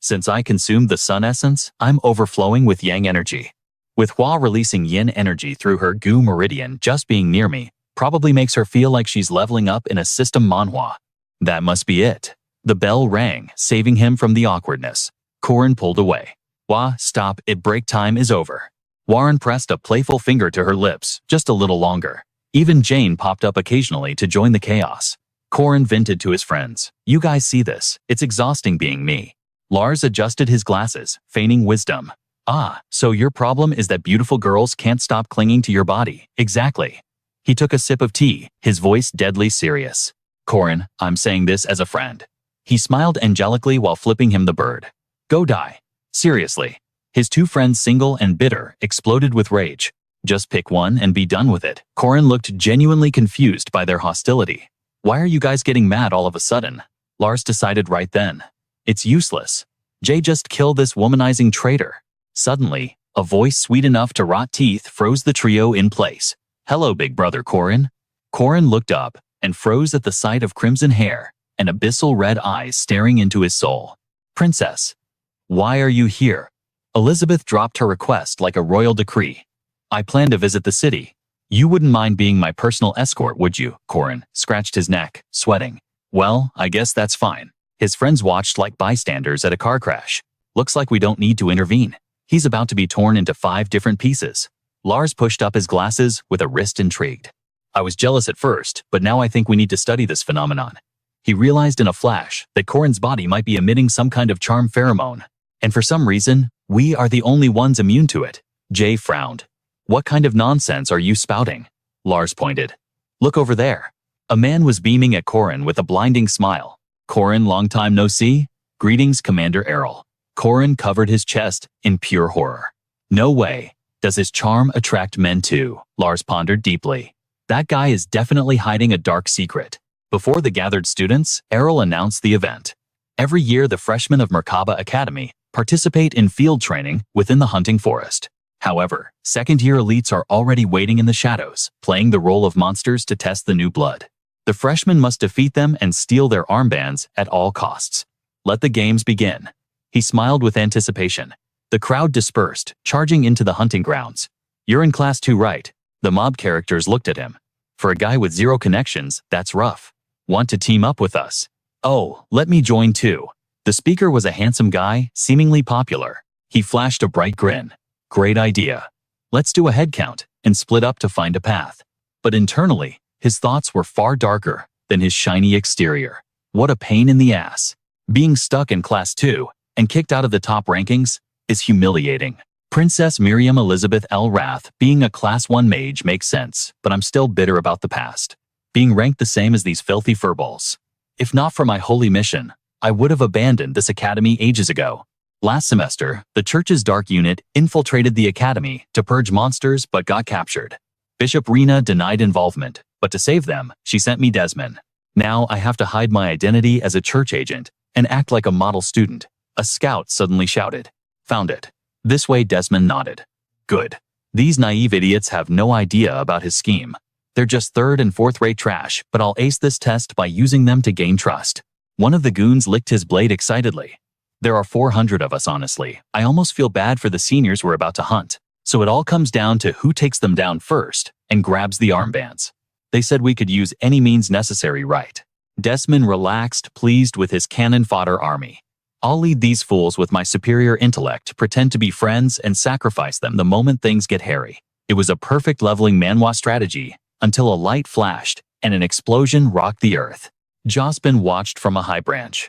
Since I consumed the sun essence, I'm overflowing with yang energy. With Hua releasing yin energy through her gu meridian, just being near me probably makes her feel like she's leveling up in a system manhwa. That must be it. The bell rang, saving him from the awkwardness. Corin pulled away. Hua, stop, break time is over. Warren pressed a playful finger to her lips, just a little longer. Even Jane popped up occasionally to join the chaos. Corin vented to his friends. You guys see this, it's exhausting being me. Lars adjusted his glasses, feigning wisdom. Ah, so your problem is that beautiful girls can't stop clinging to your body. Exactly. He took a sip of tea, his voice deadly serious. Corin, I'm saying this as a friend. He smiled angelically while flipping him the bird. Go die. Seriously. His two friends, single and bitter, exploded with rage. Just pick one and be done with it. Corin looked genuinely confused by their hostility. Why are you guys getting mad all of a sudden? Lars decided right then. It's useless. Jay just killed this womanizing traitor. Suddenly, a voice sweet enough to rot teeth froze the trio in place. Hello, big brother Corin. Corin looked up and froze at the sight of crimson hair and abyssal red eyes staring into his soul. Princess, why are you here? Elizabeth dropped her request like a royal decree. I plan to visit the city. You wouldn't mind being my personal escort, would you? Corin scratched his neck, sweating. Well, I guess that's fine. His friends watched like bystanders at a car crash. Looks like we don't need to intervene. He's about to be torn into 5 different pieces. Lars pushed up his glasses with a wrist intrigued. I was jealous at first, but now I think we need to study this phenomenon. He realized in a flash that Corin's body might be emitting some kind of charm pheromone. And for some reason, we are the only ones immune to it. Jay frowned. What kind of nonsense are you spouting? Lars pointed. Look over there. A man was beaming at Corin with a blinding smile. Corin, long time no see? Greetings, Commander Errol. Corin covered his chest in pure horror. No way. Does his charm attract men too? Lars pondered deeply. That guy is definitely hiding a dark secret. Before the gathered students, Errol announced the event. Every year, the freshmen of Merkaba Academy participate in field training within the hunting forest. However, second-year elites are already waiting in the shadows, playing the role of monsters to test the new blood. The freshmen must defeat them and steal their armbands at all costs. Let the games begin. He smiled with anticipation. The crowd dispersed, charging into the hunting grounds. You're in class 2, right? The mob characters looked at him. For a guy with 0 connections, that's rough. Want to team up with us? Oh, let me join too. The speaker was a handsome guy, seemingly popular. He flashed a bright grin. Great idea. Let's do a head count and split up to find a path. But internally, his thoughts were far darker than his shiny exterior. What a pain in the ass. Being stuck in class 2 and kicked out of the top rankings is humiliating. Princess Miriam Elizabeth L. Rath being a class 1 mage makes sense, but I'm still bitter about the past. Being ranked the same as these filthy furballs. If not for my holy mission, I would have abandoned this academy ages ago. Last semester, the church's dark unit infiltrated the academy to purge monsters but got captured. Bishop Rena denied involvement, but to save them, she sent me Desmond. Now I have to hide my identity as a church agent and act like a model student. A scout suddenly shouted. Found it. This way, Desmond nodded. Good. These naive idiots have no idea about his scheme. They're just 3rd and 4th-rate trash, but I'll ace this test by using them to gain trust. One of the goons licked his blade excitedly. There are 400 of us, honestly. I almost feel bad for the seniors we're about to hunt. So it all comes down to who takes them down first and grabs the armbands. They said we could use any means necessary, right? Desmond relaxed, pleased with his cannon fodder army. I'll lead these fools with my superior intellect, pretend to be friends, and sacrifice them the moment things get hairy. It was a perfect leveling Manhwa strategy until a light flashed and an explosion rocked the earth. Jospin watched from a high branch.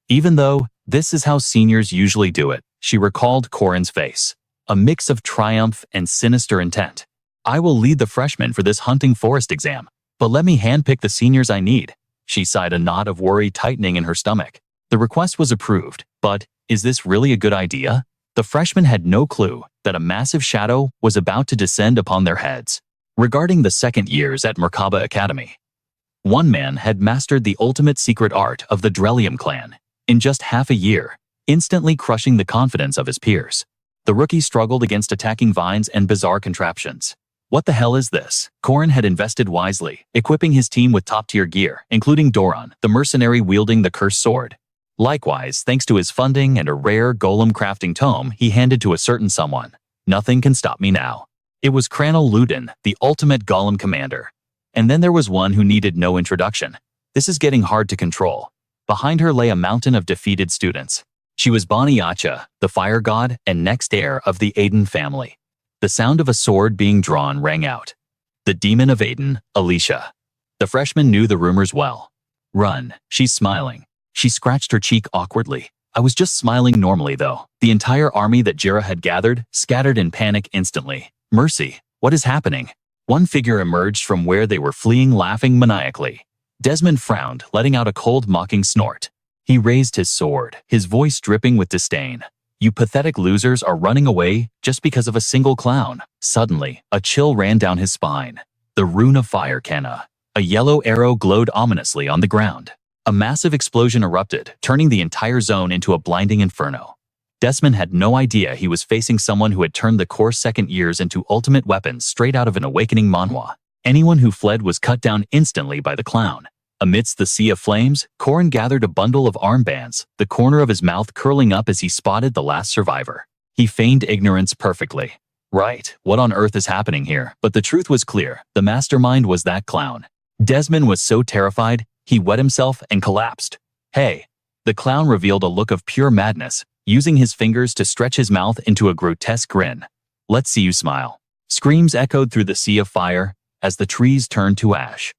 Even though this is how seniors usually do it, she recalled Corin's face. A mix of triumph and sinister intent. I will lead the freshmen for this hunting forest exam, but let me handpick the seniors I need. She sighed, a knot of worry tightening in her stomach. The request was approved, but is this really a good idea? The freshmen had no clue that a massive shadow was about to descend upon their heads. Regarding the second years at Merkaba Academy, one man had mastered the ultimate secret art of the Drellium clan in just half a year, instantly crushing the confidence of his peers. The rookie struggled against attacking vines and bizarre contraptions. What the hell is this? Corin had invested wisely, equipping his team with top-tier gear, including Doron, the mercenary wielding the cursed sword. Likewise, thanks to his funding and a rare golem crafting tome he handed to a certain someone. Nothing can stop me now. It was Cranel Ludin, the ultimate golem commander. And then there was one who needed no introduction. This is getting hard to control. Behind her lay a mountain of defeated students. She was Bani Acha, the fire god and next heir of the Aiden family. The sound of a sword being drawn rang out. The demon of Aiden, Alicia. The freshman knew the rumors well. Run, she's smiling. She scratched her cheek awkwardly. I was just smiling normally though. The entire army that Jira had gathered scattered in panic instantly. Mercy, what is happening? One figure emerged from where they were fleeing, laughing maniacally. Desmond frowned, letting out a cold, mocking snort. He raised his sword, his voice dripping with disdain. You pathetic losers are running away just because of a single clown. Suddenly, a chill ran down his spine. The rune of fire Kenna. A yellow arrow glowed ominously on the ground. A massive explosion erupted, turning the entire zone into a blinding inferno. Desmond had no idea he was facing someone who had turned the core second years into ultimate weapons straight out of an awakening manhwa. Anyone who fled was cut down instantly by the clown. Amidst the sea of flames, Corin gathered a bundle of armbands, the corner of his mouth curling up as he spotted the last survivor. He feigned ignorance perfectly. Right, what on earth is happening here? But the truth was clear. The mastermind was that clown. Desmond was so terrified, he wet himself and collapsed. Hey! The clown revealed a look of pure madness, using his fingers to stretch his mouth into a grotesque grin. Let's see you smile. Screams echoed through the sea of fire as the trees turned to ash.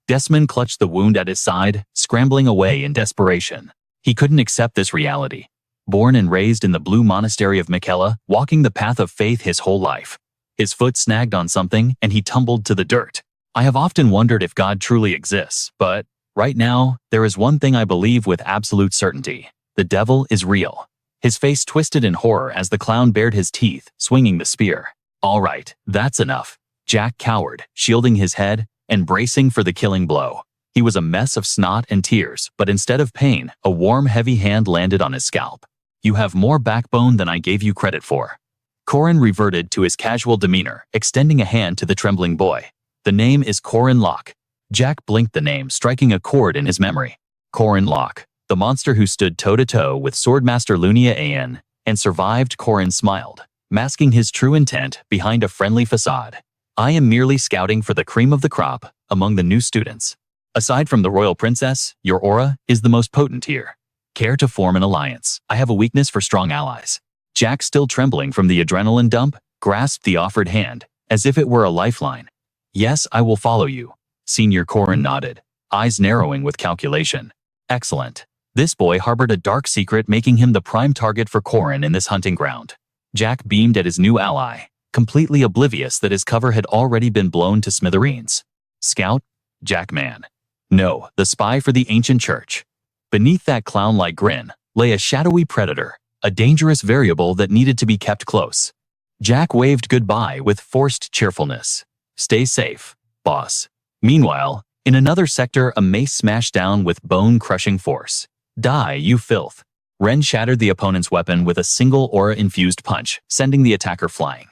Desmond clutched the wound at his side, scrambling away in desperation. He couldn't accept this reality. Born and raised in the blue monastery of Mikela, walking the path of faith his whole life. His foot snagged on something and he tumbled to the dirt. I have often wondered if God truly exists, but right now, there is one thing I believe with absolute certainty. The devil is real. His face twisted in horror as the clown bared his teeth, swinging the spear. All right, that's enough. Jack cowered, shielding his head and bracing for the killing blow. He was a mess of snot and tears, but instead of pain, a warm, heavy hand landed on his scalp. You have more backbone than I gave you credit for. Corin reverted to his casual demeanor, extending a hand to the trembling boy. The name is Corin Lock. Jack blinked the name, striking a chord in his memory. Corin Lock, the monster who stood toe-to-toe with Swordmaster Lunia An and survived. Corin smiled, masking his true intent behind a friendly facade. I am merely scouting for the cream of the crop among the new students. Aside from the royal princess, your aura is the most potent here. Care to form an alliance? I have a weakness for strong allies. Jack, still trembling from the adrenaline dump, grasped the offered hand, as if it were a lifeline. Yes, I will follow you. Senior Corin nodded, eyes narrowing with calculation. Excellent. This boy harbored a dark secret, making him the prime target for Corin in this hunting ground. Jack beamed at his new ally, completely oblivious that his cover had already been blown to smithereens. Scout? Jackman. No, the spy for the ancient church. Beneath that clown-like grin lay a shadowy predator, a dangerous variable that needed to be kept close. Jack waved goodbye with forced cheerfulness. Stay safe, boss. Meanwhile, in another sector, a mace smashed down with bone-crushing force. Die, you filth. Ren shattered the opponent's weapon with a single aura-infused punch, sending the attacker flying.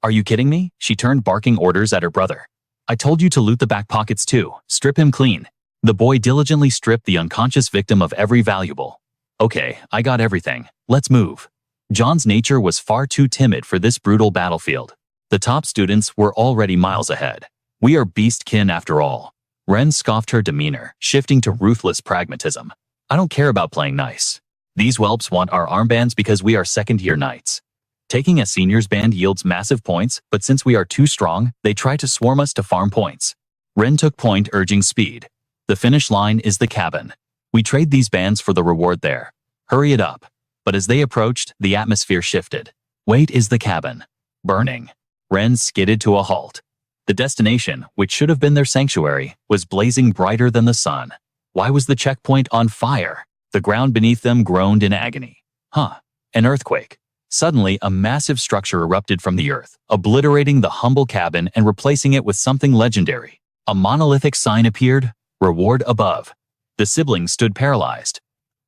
Are you kidding me? She turned, barking orders at her brother. I told you to loot the back pockets too. Strip him clean. The boy diligently stripped the unconscious victim of every valuable. Okay, I got everything. Let's move. John's nature was far too timid for this brutal battlefield. The top students were already miles ahead. We are beastkin after all. Ren scoffed, her demeanor shifting to ruthless pragmatism. I don't care about playing nice. These whelps want our armbands because we are second-year knights. Taking a senior's band yields massive points, but since we are too strong, they try to swarm us to farm points. Ren took point, urging speed. The finish line is the cabin. We trade these bands for the reward there. Hurry it up. But as they approached, the atmosphere shifted. Wait, is the cabin burning? Ren skidded to a halt. The destination, which should have been their sanctuary, was blazing brighter than the sun. Why was the checkpoint on fire? The ground beneath them groaned in agony. Huh, an earthquake. Suddenly, a massive structure erupted from the earth, obliterating the humble cabin and replacing it with something legendary. A monolithic sign appeared, "Reward above." The siblings stood paralyzed.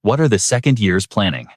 What are the second years planning?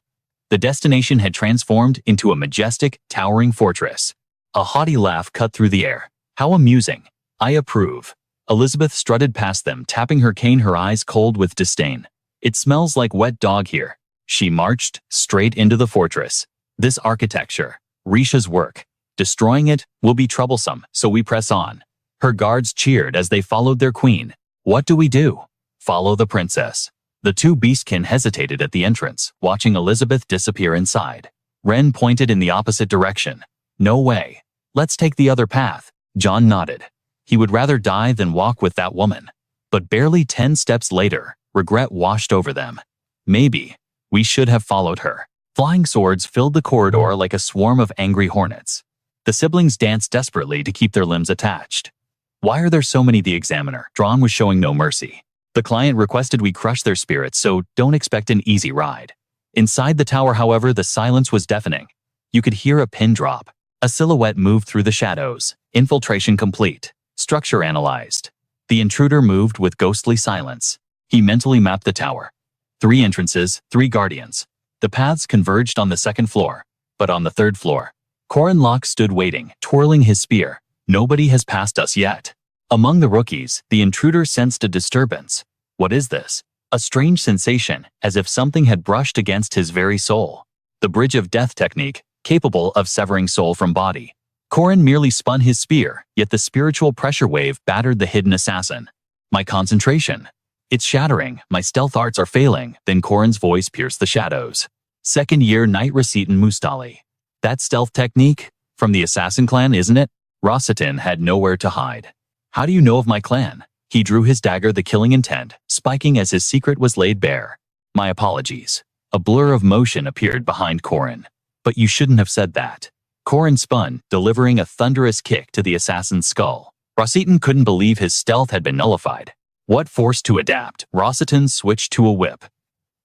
The destination had transformed into a majestic, towering fortress. A haughty laugh cut through the air. How amusing. I approve. Elizabeth strutted past them, tapping her cane, her eyes cold with disdain. It smells like wet dog here. She marched straight into the fortress. This architecture, Risha's work. Destroying it will be troublesome, so we press on. Her guards cheered as they followed their queen. What do we do? Follow the princess. The two beastkin hesitated at the entrance, watching Elizabeth disappear inside. Ren pointed in the opposite direction. No way. Let's take the other path. John nodded. He would rather die than walk with that woman. But barely 10 steps later, regret washed over them. Maybe we should have followed her. Flying swords filled the corridor like a swarm of angry hornets. The siblings danced desperately to keep their limbs attached. Why are there so many? The examiner, drawn, was showing no mercy. The client requested we crush their spirits, so don't expect an easy ride. Inside the tower, however, the silence was deafening. You could hear a pin drop. A silhouette moved through the shadows. Infiltration complete. Structure analyzed. The intruder moved with ghostly silence. He mentally mapped the tower. 3 entrances, 3 guardians. The paths converged on the second floor. But on the third floor, Corin Lock stood waiting, twirling his spear. Nobody has passed us yet. Among the rookies, the intruder sensed a disturbance. What is this? A strange sensation, as if something had brushed against his very soul. The bridge of death technique, capable of severing soul from body. Corin merely spun his spear, yet the spiritual pressure wave battered the hidden assassin. My concentration. It's shattering, my stealth arts are failing. Then Corin's voice pierced the shadows. Second year Knight Rasitan Mustali. That stealth technique? From the assassin clan, isn't it? Rasitan had nowhere to hide. How do you know of my clan? He drew his dagger, the killing intent, spiking as his secret was laid bare. My apologies. A blur of motion appeared behind Corin. But you shouldn't have said that. Corin spun, delivering a thunderous kick to the assassin's skull. Rasitan couldn't believe his stealth had been nullified. What forced to adapt? Rasitan switched to a whip.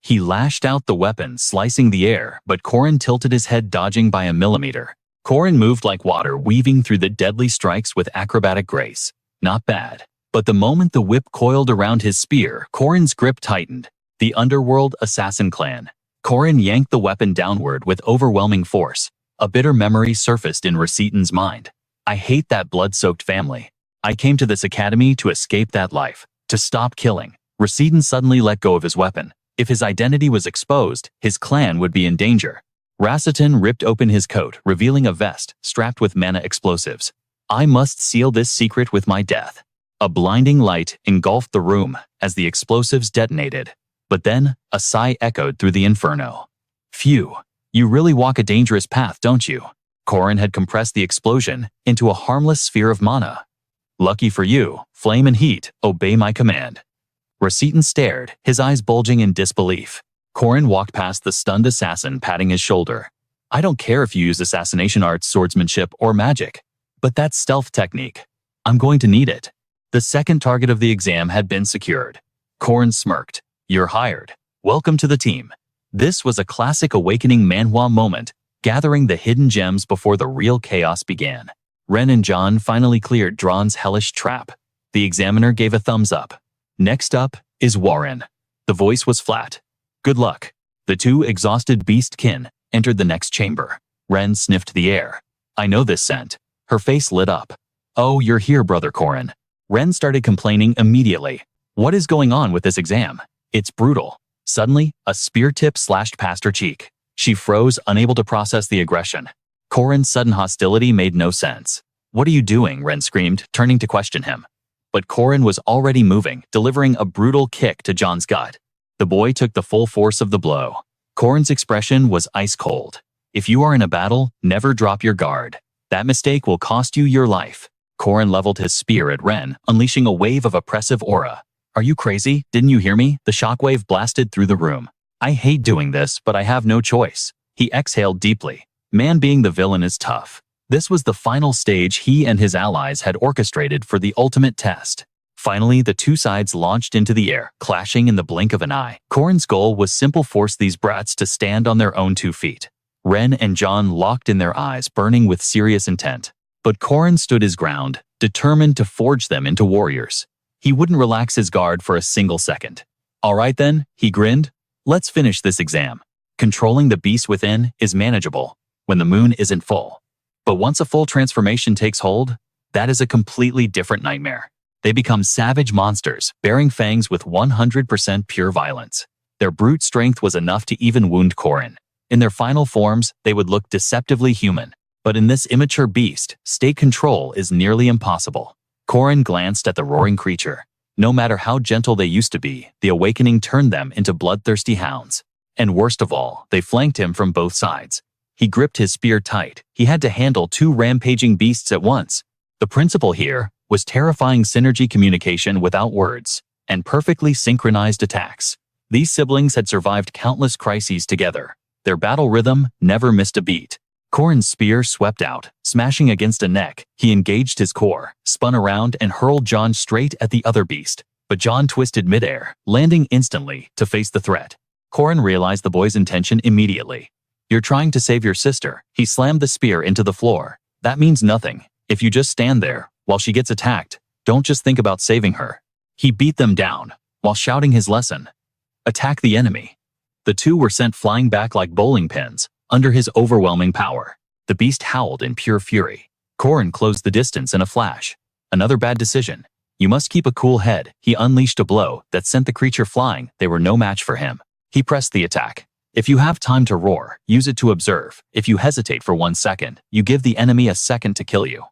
He lashed out the weapon, slicing the air, but Corin tilted his head, dodging by a millimeter. Corin moved like water, weaving through the deadly strikes with acrobatic grace. Not bad. But the moment the whip coiled around his spear, Corin's grip tightened. The underworld assassin clan. Corin yanked the weapon downward with overwhelming force. A bitter memory surfaced in Rasitan's mind. I hate that blood-soaked family. I came to this academy to escape that life, to stop killing. Rasitan suddenly let go of his weapon. If his identity was exposed, his clan would be in danger. Rasitan ripped open his coat, revealing a vest strapped with mana explosives. I must seal this secret with my death. A blinding light engulfed the room as the explosives detonated. But then, a sigh echoed through the inferno. Phew, you really walk a dangerous path, don't you? Corin had compressed the explosion into a harmless sphere of mana. Lucky for you, flame and heat, obey my command. Rasitan stared, his eyes bulging in disbelief. Corin walked past the stunned assassin, patting his shoulder. I don't care if you use assassination arts, swordsmanship, or magic. But that's stealth technique. I'm going to need it. The second target of the exam had been secured. Corin smirked. You're hired. Welcome to the team. This was a classic awakening Manhwa moment, gathering the hidden gems before the real chaos began. Ren and John finally cleared Drawn's hellish trap. The examiner gave a thumbs up. Next up is Warren. The voice was flat. Good luck. The 2 exhausted beastkin entered the next chamber. Ren sniffed the air. I know this scent. Her face lit up. Oh, you're here, Brother Corin. Ren started complaining immediately. What is going on with this exam? It's brutal. Suddenly, a spear tip slashed past her cheek. She froze, unable to process the aggression. Corin's sudden hostility made no sense. What are you doing? Ren screamed, turning to question him. But Corin was already moving, delivering a brutal kick to John's gut. The boy took the full force of the blow. Corin's expression was ice cold. If you are in a battle, never drop your guard. That mistake will cost you your life. Corin leveled his spear at Ren, unleashing a wave of oppressive aura. Are you crazy? Didn't you hear me? The shockwave blasted through the room. I hate doing this, but I have no choice. He exhaled deeply. Man, being the villain is tough. This was the final stage he and his allies had orchestrated for the ultimate test. Finally, the 2 sides launched into the air, clashing in the blink of an eye. Corin's goal was simple: force these brats to stand on their own 2 feet. Ren and John locked in their eyes, burning with serious intent. But Corin stood his ground, determined to forge them into warriors. He wouldn't relax his guard for a single second. All right then, he grinned. Let's finish this exam. Controlling the beast within is manageable when the moon isn't full. But once a full transformation takes hold, that is a completely different nightmare. They become savage monsters, bearing fangs with 100% pure violence. Their brute strength was enough to even wound Corin. In their final forms, they would look deceptively human. But in this immature beast, state control is nearly impossible. Corin glanced at the roaring creature. No matter how gentle they used to be, the awakening turned them into bloodthirsty hounds. And worst of all, they flanked him from both sides. He gripped his spear tight. He had to handle two rampaging beasts at once. The principle here was terrifying synergy communication without words and perfectly synchronized attacks. These siblings had survived countless crises together. Their battle rhythm never missed a beat. Corin's spear swept out, smashing against a neck. He engaged his core, spun around, and hurled John straight at the other beast. But John twisted midair, landing instantly to face the threat. Corin realized the boy's intention immediately. You're trying to save your sister. He slammed the spear into the floor. That means nothing. If you just stand there while she gets attacked, don't just think about saving her. He beat them down while shouting his lesson. Attack the enemy. The two were sent flying back like bowling pins under his overwhelming power. The beast howled in pure fury. Corin closed the distance in a flash. Another bad decision. You must keep a cool head. He unleashed a blow that sent the creature flying. They were no match for him. He pressed the attack. If you have time to roar, use it to observe. If you hesitate for 1 second, you give the enemy a second to kill you.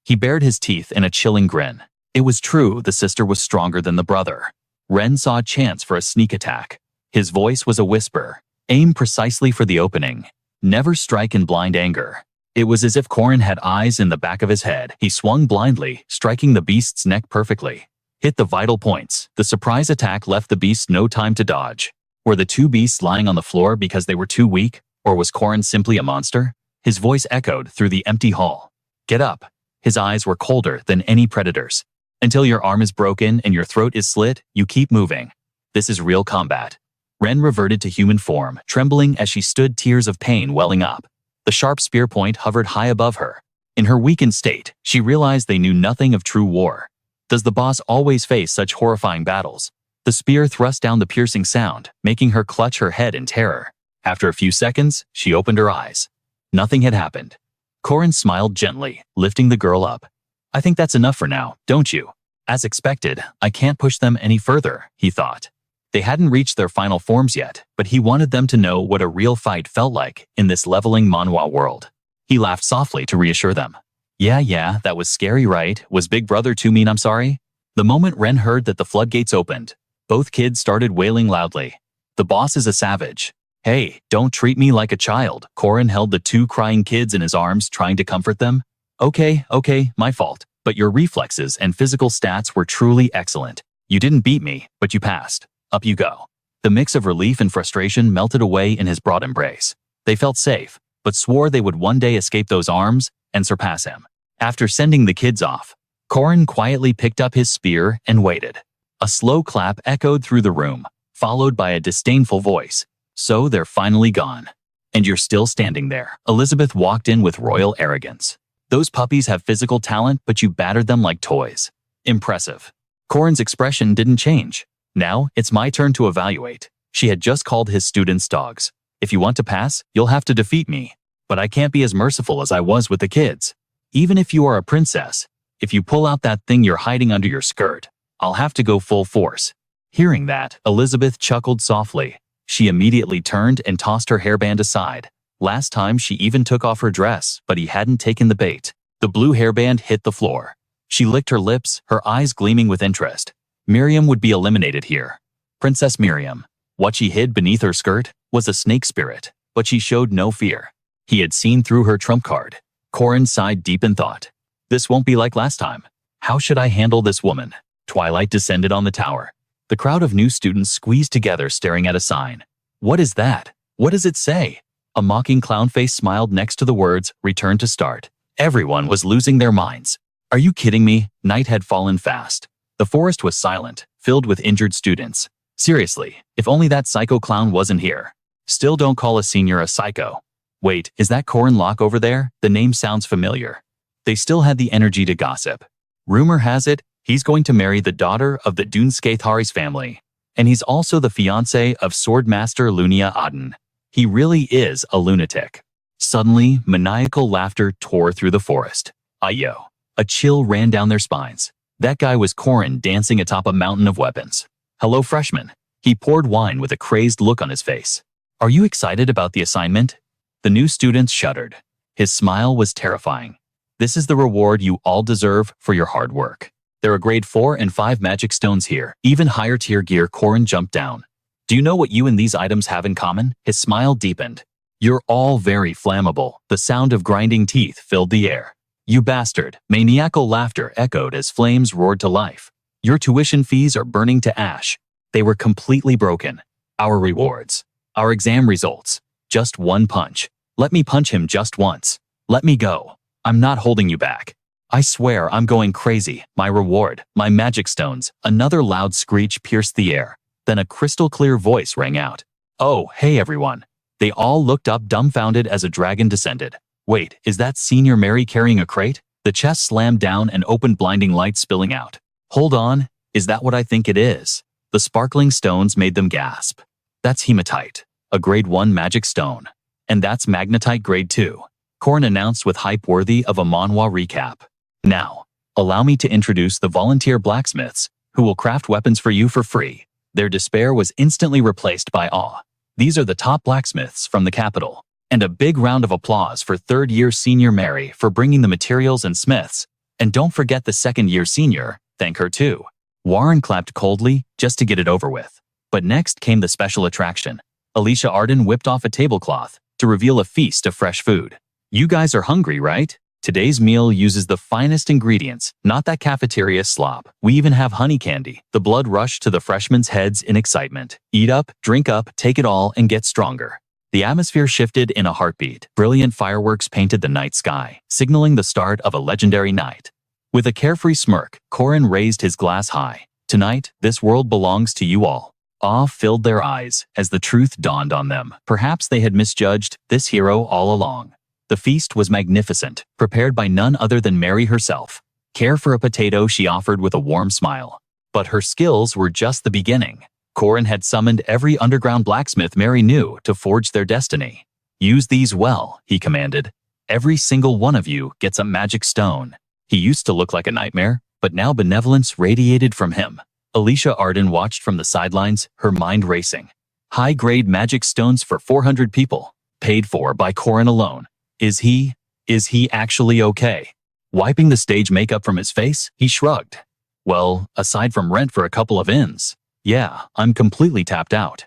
He bared his teeth in a chilling grin. It was true, the sister was stronger than the brother. Ren saw a chance for a sneak attack. His voice was a whisper. Aim precisely for the opening. Never strike in blind anger. It was as if Corin had eyes in the back of his head. He swung blindly, striking the beast's neck perfectly. Hit the vital points. The surprise attack left the beast no time to dodge. Were the two beasts lying on the floor because they were too weak, or was Corin simply a monster? His voice echoed through the empty hall. Get up. His eyes were colder than any predator's. Until your arm is broken and your throat is slit, you keep moving. This is real combat. Ren reverted to human form, trembling as she stood, tears of pain welling up. The sharp spear point hovered high above her. In her weakened state, she realized they knew nothing of true war. Does the boss always face such horrifying battles? The spear thrust down the piercing sound, making her clutch her head in terror. After a few seconds, she opened her eyes. Nothing had happened. Corin smiled gently, lifting the girl up. I think that's enough for now, don't you? As expected, I can't push them any further, he thought. They hadn't reached their final forms yet, but he wanted them to know what a real fight felt like in this leveling manhwa world. He laughed softly to reassure them. Yeah, that was scary, right? Was Big Brother too mean, I'm sorry? The moment Ren heard that the floodgates opened, both kids started wailing loudly. The boss is a savage. Hey, don't treat me like a child. Corin held the two crying kids in his arms, trying to comfort them. Okay, my fault. But your reflexes and physical stats were truly excellent. You didn't beat me, but you passed. Up you go. The mix of relief and frustration melted away in his broad embrace. They felt safe, but swore they would one day escape those arms and surpass him. After sending the kids off, Corin quietly picked up his spear and waited. A slow clap echoed through the room, followed by a disdainful voice. So they're finally gone. And you're still standing there. Elizabeth walked in with royal arrogance. Those puppies have physical talent, but you battered them like toys. Impressive. Corin's expression didn't change. Now, it's my turn to evaluate. She had just called his students dogs. If you want to pass, you'll have to defeat me. But I can't be as merciful as I was with the kids. Even if you are a princess, if you pull out that thing you're hiding under your skirt, I'll have to go full force. Hearing that, Elizabeth chuckled softly. She immediately turned and tossed her hairband aside. Last time she even took off her dress, but he hadn't taken the bait. The blue hairband hit the floor. She licked her lips, her eyes gleaming with interest. Miriam would be eliminated here. Princess Miriam. What she hid beneath her skirt was a snake spirit, but she showed no fear. He had seen through her trump card. Corin sighed deep in thought. This won't be like last time. How should I handle this woman? Twilight descended on the tower. The crowd of new students squeezed together, staring at a sign. What is that? What does it say? A mocking clown face smiled next to the words, "Return to start." Everyone was losing their minds. Are you kidding me? Night had fallen fast. The forest was silent, filled with injured students. Seriously, if only that psycho clown wasn't here. Still don't call a senior a psycho. Wait, is that Corin Lock over there? The name sounds familiar. They still had the energy to gossip. Rumor has it, he's going to marry the daughter of the Dunskaithari's family. And he's also the fiancé of Swordmaster Lunia Aden. He really is a lunatic. Suddenly, maniacal laughter tore through the forest. Ayo. A chill ran down their spines. That guy was Corin dancing atop a mountain of weapons. Hello, freshman. He poured wine with a crazed look on his face. Are you excited about the assignment? The new students shuddered. His smile was terrifying. This is the reward you all deserve for your hard work. There are grade 4 and 5 magic stones here. Even higher tier gear. Corin jumped down. Do you know what you and these items have in common? His smile deepened. You're all very flammable. The sound of grinding teeth filled the air. You bastard. Maniacal laughter echoed as flames roared to life. Your tuition fees are burning to ash. They were completely broken. Our rewards. Our exam results. Just one punch. Let me punch him just once. Let me go. I'm not holding you back. I swear I'm going crazy. My reward. My magic stones. Another loud screech pierced the air. Then a crystal clear voice rang out. Oh, hey everyone. They all looked up dumbfounded as a dragon descended. Wait, is that Senior Mary carrying a crate? The chest slammed down and opened, blinding light spilling out. Hold on, is that what I think it is? The sparkling stones made them gasp. That's hematite, a grade 1 magic stone. And that's magnetite grade 2. Corin announced with hype worthy of a Manhwa recap. Now, allow me to introduce the volunteer blacksmiths, who will craft weapons for you for free. Their despair was instantly replaced by awe. These are the top blacksmiths from the capital. And a big round of applause for third-year Senior Mary for bringing the materials and smiths. And don't forget the second-year senior, thank her too. Warren clapped coldly, just to get it over with. But next came the special attraction. Alicia Arden whipped off a tablecloth to reveal a feast of fresh food. You guys are hungry, right? Today's meal uses the finest ingredients, not that cafeteria slop. We even have honey candy. The blood rushed to the freshmen's heads in excitement. Eat up, drink up, take it all, and get stronger. The atmosphere shifted in a heartbeat. Brilliant fireworks painted the night sky, signaling the start of a legendary night. With a carefree smirk, Corin raised his glass high. Tonight, this world belongs to you all. Awe filled their eyes as the truth dawned on them. Perhaps they had misjudged this hero all along. The feast was magnificent, prepared by none other than Mary herself. Care for a potato, she offered with a warm smile. But her skills were just the beginning. Corin had summoned every underground blacksmith Mary knew to forge their destiny. Use these well, he commanded. Every single one of you gets a magic stone. He used to look like a nightmare, but now benevolence radiated from him. Alicia Arden watched from the sidelines, her mind racing. High-grade magic stones for 400 people, paid for by Corin alone. Is he actually okay? Wiping the stage makeup from his face, he shrugged. Well, aside from rent for a couple of inns, yeah, I'm completely tapped out.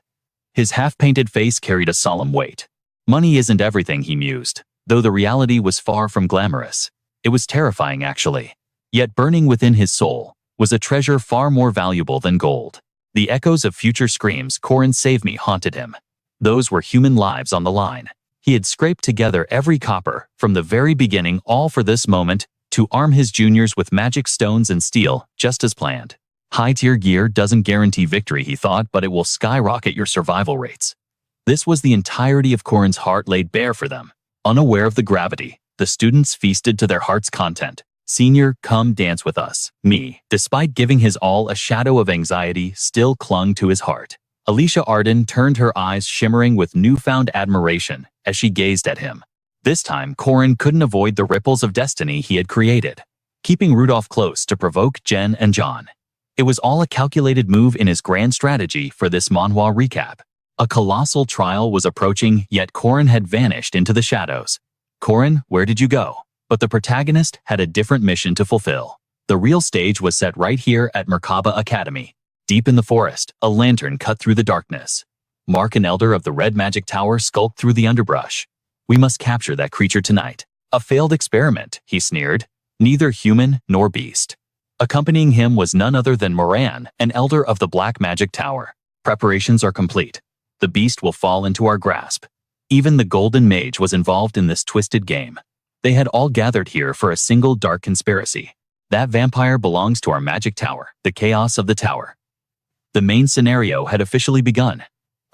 His half-painted face carried a solemn weight. Money isn't everything, he mused, though the reality was far from glamorous. It was terrifying, actually. Yet burning within his soul was a treasure far more valuable than gold. The echoes of future screams Corin save me haunted him. Those were human lives on the line. He had scraped together every copper from the very beginning, all for this moment, to arm his juniors with magic stones and steel, just as planned. High-tier gear doesn't guarantee victory, he thought, but it will skyrocket your survival rates. This was the entirety of Corin's heart laid bare for them. Unaware of the gravity, the students feasted to their heart's content. Senior, come dance with us. Me, despite giving his all, a shadow of anxiety still clung to his heart. Alicia Arden turned, her eyes shimmering with newfound admiration as she gazed at him. This time, Corin couldn't avoid the ripples of destiny he had created, keeping Rudolph close to provoke Jen and John. It was all a calculated move in his grand strategy for this Manhwa recap. A colossal trial was approaching, yet Corin had vanished into the shadows. Corin, where did you go? But the protagonist had a different mission to fulfill. The real stage was set right here at Merkaba Academy. Deep in the forest, a lantern cut through the darkness. Mark, an elder of the Red Magic Tower, skulked through the underbrush. We must capture that creature tonight. A failed experiment, he sneered. Neither human nor beast. Accompanying him was none other than Moran, an elder of the Black Magic Tower. Preparations are complete. The beast will fall into our grasp. Even the Golden Mage was involved in this twisted game. They had all gathered here for a single dark conspiracy. That vampire belongs to our magic tower, the chaos of the tower. The main scenario had officially begun.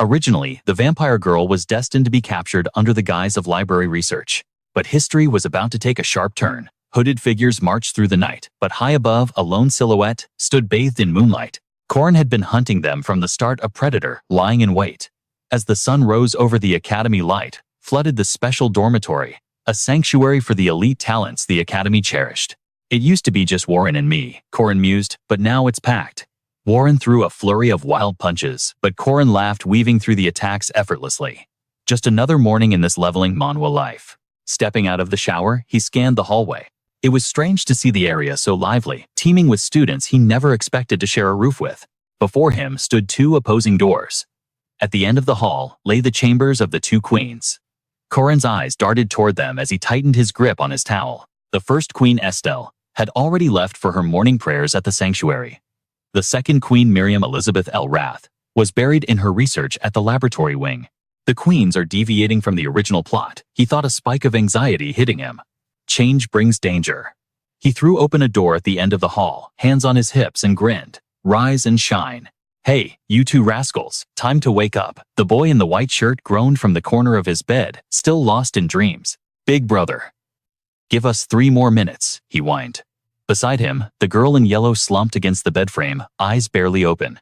Originally, the vampire girl was destined to be captured under the guise of library research. But history was about to take a sharp turn. Hooded figures marched through the night, but high above, a lone silhouette stood bathed in moonlight. Corin had been hunting them from the start, a predator lying in wait. As the sun rose over the academy, light flooded the special dormitory, a sanctuary for the elite talents the academy cherished. It used to be just Warren and me, Corin mused, but now it's packed. Warren threw a flurry of wild punches, but Corin laughed, weaving through the attacks effortlessly. Just another morning in this leveling Manhwa life. Stepping out of the shower, he scanned the hallway. It was strange to see the area so lively, teeming with students he never expected to share a roof with. Before him stood two opposing doors. At the end of the hall lay the chambers of the two queens. Corin's eyes darted toward them as he tightened his grip on his towel. The first queen, Estelle, had already left for her morning prayers at the sanctuary. The second queen, Miriam Elizabeth L. Rath, was buried in her research at the laboratory wing. The queens are deviating from the original plot, he thought, a spike of anxiety hitting him. Change brings danger. He threw open a door at the end of the hall, hands on his hips, and grinned. Rise and shine. Hey, you two rascals, time to wake up. The boy in the white shirt groaned from the corner of his bed, still lost in dreams. Big brother. Give us 3 more minutes, he whined. Beside him, the girl in yellow slumped against the bed frame, eyes barely open.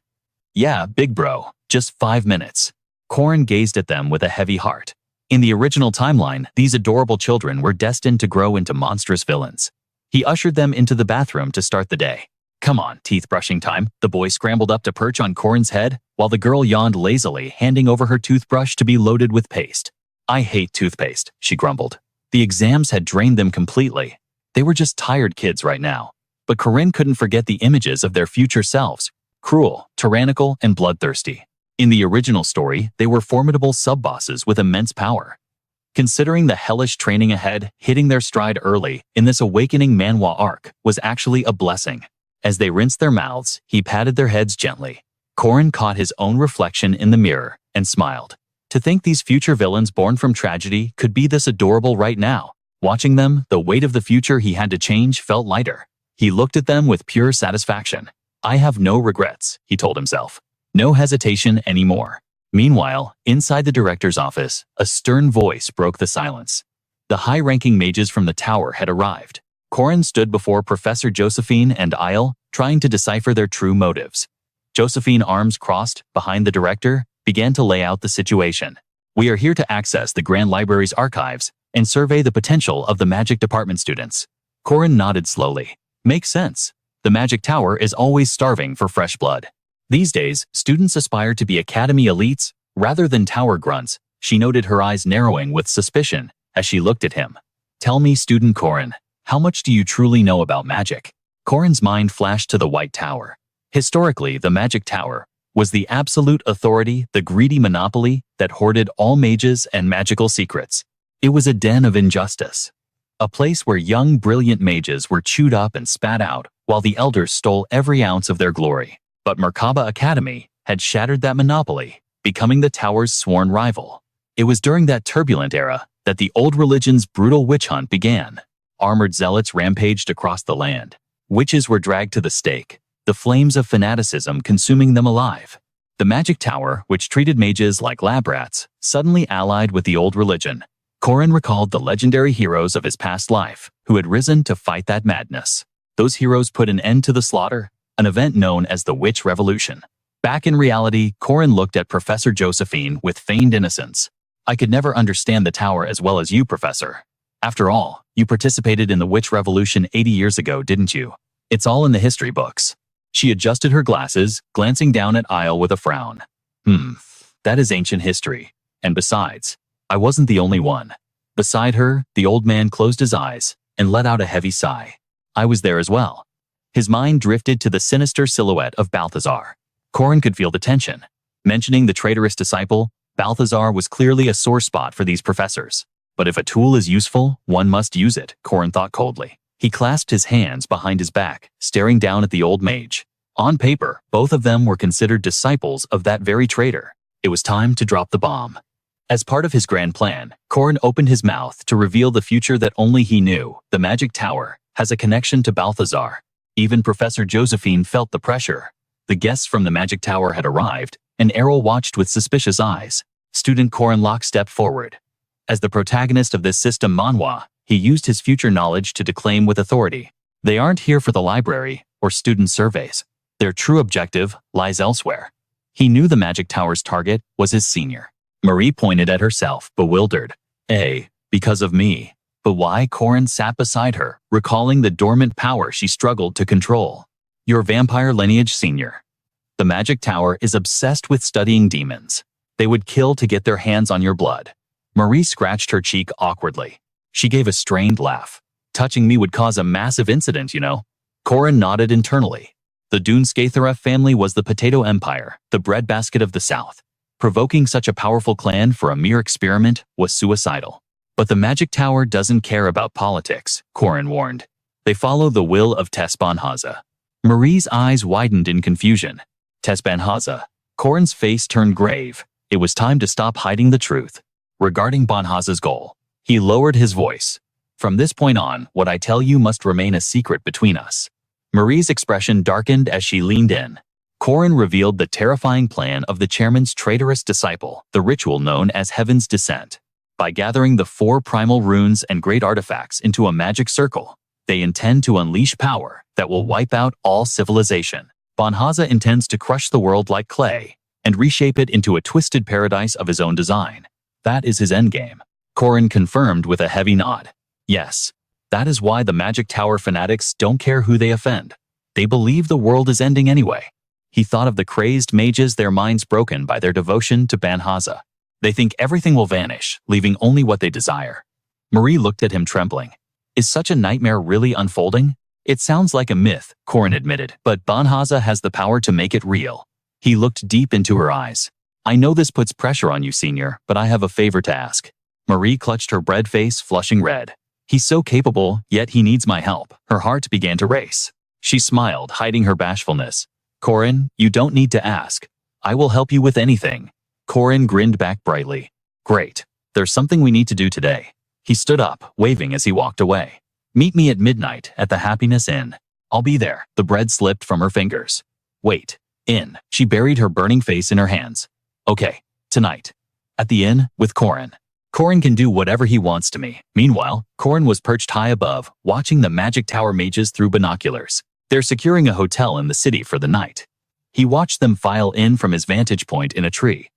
Yeah, big bro, just 5 minutes. Corin gazed at them with a heavy heart. In the original timeline, these adorable children were destined to grow into monstrous villains. He ushered them into the bathroom to start the day. Come on, teeth brushing time. The boy scrambled up to perch on Corin's head, while the girl yawned lazily, handing over her toothbrush to be loaded with paste. I hate toothpaste, she grumbled. The exams had drained them completely. They were just tired kids right now. But Corin couldn't forget the images of their future selves. Cruel, tyrannical, and bloodthirsty. In the original story, they were formidable sub-bosses with immense power. Considering the hellish training ahead, hitting their stride early in this awakening Manhwa arc was actually a blessing. As they rinsed their mouths, he patted their heads gently. Corin caught his own reflection in the mirror and smiled. To think these future villains born from tragedy could be this adorable right now. Watching them, the weight of the future he had to change felt lighter. He looked at them with pure satisfaction. I have no regrets, he told himself. No hesitation anymore. Meanwhile, inside the director's office, a stern voice broke the silence. The high-ranking mages from the tower had arrived. Corin stood before Professor Josephine and Isle, trying to decipher their true motives. Josephine, arms crossed behind the director, began to lay out the situation. We are here to access the Grand Library's archives and survey the potential of the Magic Department students. Corin nodded slowly. Makes sense. The Magic Tower is always starving for fresh blood. These days, students aspire to be academy elites rather than tower grunts. She noted, her eyes narrowing with suspicion as she looked at him. Tell me, student Corin, how much do you truly know about magic? Corin's mind flashed to the White Tower. Historically, the Magic Tower was the absolute authority, the greedy monopoly that hoarded all mages and magical secrets. It was a den of injustice. A place where young, brilliant mages were chewed up and spat out, while the elders stole every ounce of their glory. But Merkaba Academy had shattered that monopoly, becoming the tower's sworn rival. It was during that turbulent era that the old religion's brutal witch hunt began. Armored zealots rampaged across the land. Witches were dragged to the stake, the flames of fanaticism consuming them alive. The Magic Tower, which treated mages like lab rats, suddenly allied with the old religion. Corin recalled the legendary heroes of his past life, who had risen to fight that madness. Those heroes put an end to the slaughter, an event known as the Witch Revolution. Back in reality, Corin looked at Professor Josephine with feigned innocence. I could never understand the tower as well as you, Professor. After all, you participated in the Witch Revolution 80 years ago, didn't you? It's all in the history books. She adjusted her glasses, glancing down at Isle with a frown. That is ancient history. And besides, I wasn't the only one. Beside her, the old man closed his eyes and let out a heavy sigh. I was there as well. His mind drifted to the sinister silhouette of Balthazar. Corin could feel the tension. Mentioning the traitorous disciple, Balthazar was clearly a sore spot for these professors. But if a tool is useful, one must use it, Corin thought coldly. He clasped his hands behind his back, staring down at the old mage. On paper, both of them were considered disciples of that very traitor. It was time to drop the bomb. As part of his grand plan, Corin opened his mouth to reveal the future that only he knew. The Magic Tower has a connection to Balthazar. Even Professor Josephine felt the pressure. The guests from the Magic Tower had arrived, and Errol watched with suspicious eyes. Student Corin Lock stepped forward. As the protagonist of this system Manhwa, he used his future knowledge to declaim with authority. They aren't here for the library or student surveys. Their true objective lies elsewhere. He knew the Magic Tower's target was his senior. Marie pointed at herself, bewildered. Because of me. But why? Corin sat beside her, recalling the dormant power she struggled to control. Your vampire lineage senior. The Magic Tower is obsessed with studying demons. They would kill to get their hands on your blood. Marie scratched her cheek awkwardly. She gave a strained laugh. Touching me would cause a massive incident, you know. Corin nodded internally. The Duneskathera family was the Potato Empire, the breadbasket of the South. Provoking such a powerful clan for a mere experiment was suicidal. But the Magic Tower doesn't care about politics, Corin warned. They follow the will of Tesbanhaza. Marie's eyes widened in confusion. Tesbanhaza. Corin's face turned grave. It was time to stop hiding the truth. Regarding Banhaza's goal, he lowered his voice. From this point on, what I tell you must remain a secret between us. Marie's expression darkened as she leaned in. Corin revealed the terrifying plan of the chairman's traitorous disciple, the ritual known as Heaven's Descent. By gathering the 4 primal runes and great artifacts into a magic circle, they intend to unleash power that will wipe out all civilization. Banhaza intends to crush the world like clay and reshape it into a twisted paradise of his own design. That is his endgame. Corin confirmed with a heavy nod. Yes, that is why the Magic Tower fanatics don't care who they offend. They believe the world is ending anyway. He thought of the crazed mages, their minds broken by their devotion to Banhaza. They think everything will vanish, leaving only what they desire. Marie looked at him trembling. Is such a nightmare really unfolding? It sounds like a myth, Corin admitted, but Banhaza has the power to make it real. He looked deep into her eyes. I know this puts pressure on you, senior, but I have a favor to ask. Marie clutched her bread face, flushing red. He's so capable, yet he needs my help. Her heart began to race. She smiled, hiding her bashfulness. Corin, you don't need to ask. I will help you with anything. Corin grinned back brightly. Great. There's something we need to do today. He stood up, waving as he walked away. Meet me at midnight at the Happiness Inn. I'll be there. The bread slipped from her fingers. Wait. Inn. She buried her burning face in her hands. Okay. Tonight. At the inn, with Corin. Corin can do whatever he wants to me. Meanwhile, Corin was perched high above, watching the Magic Tower mages through binoculars. They're securing a hotel in the city for the night. He watched them file in from his vantage point in a tree.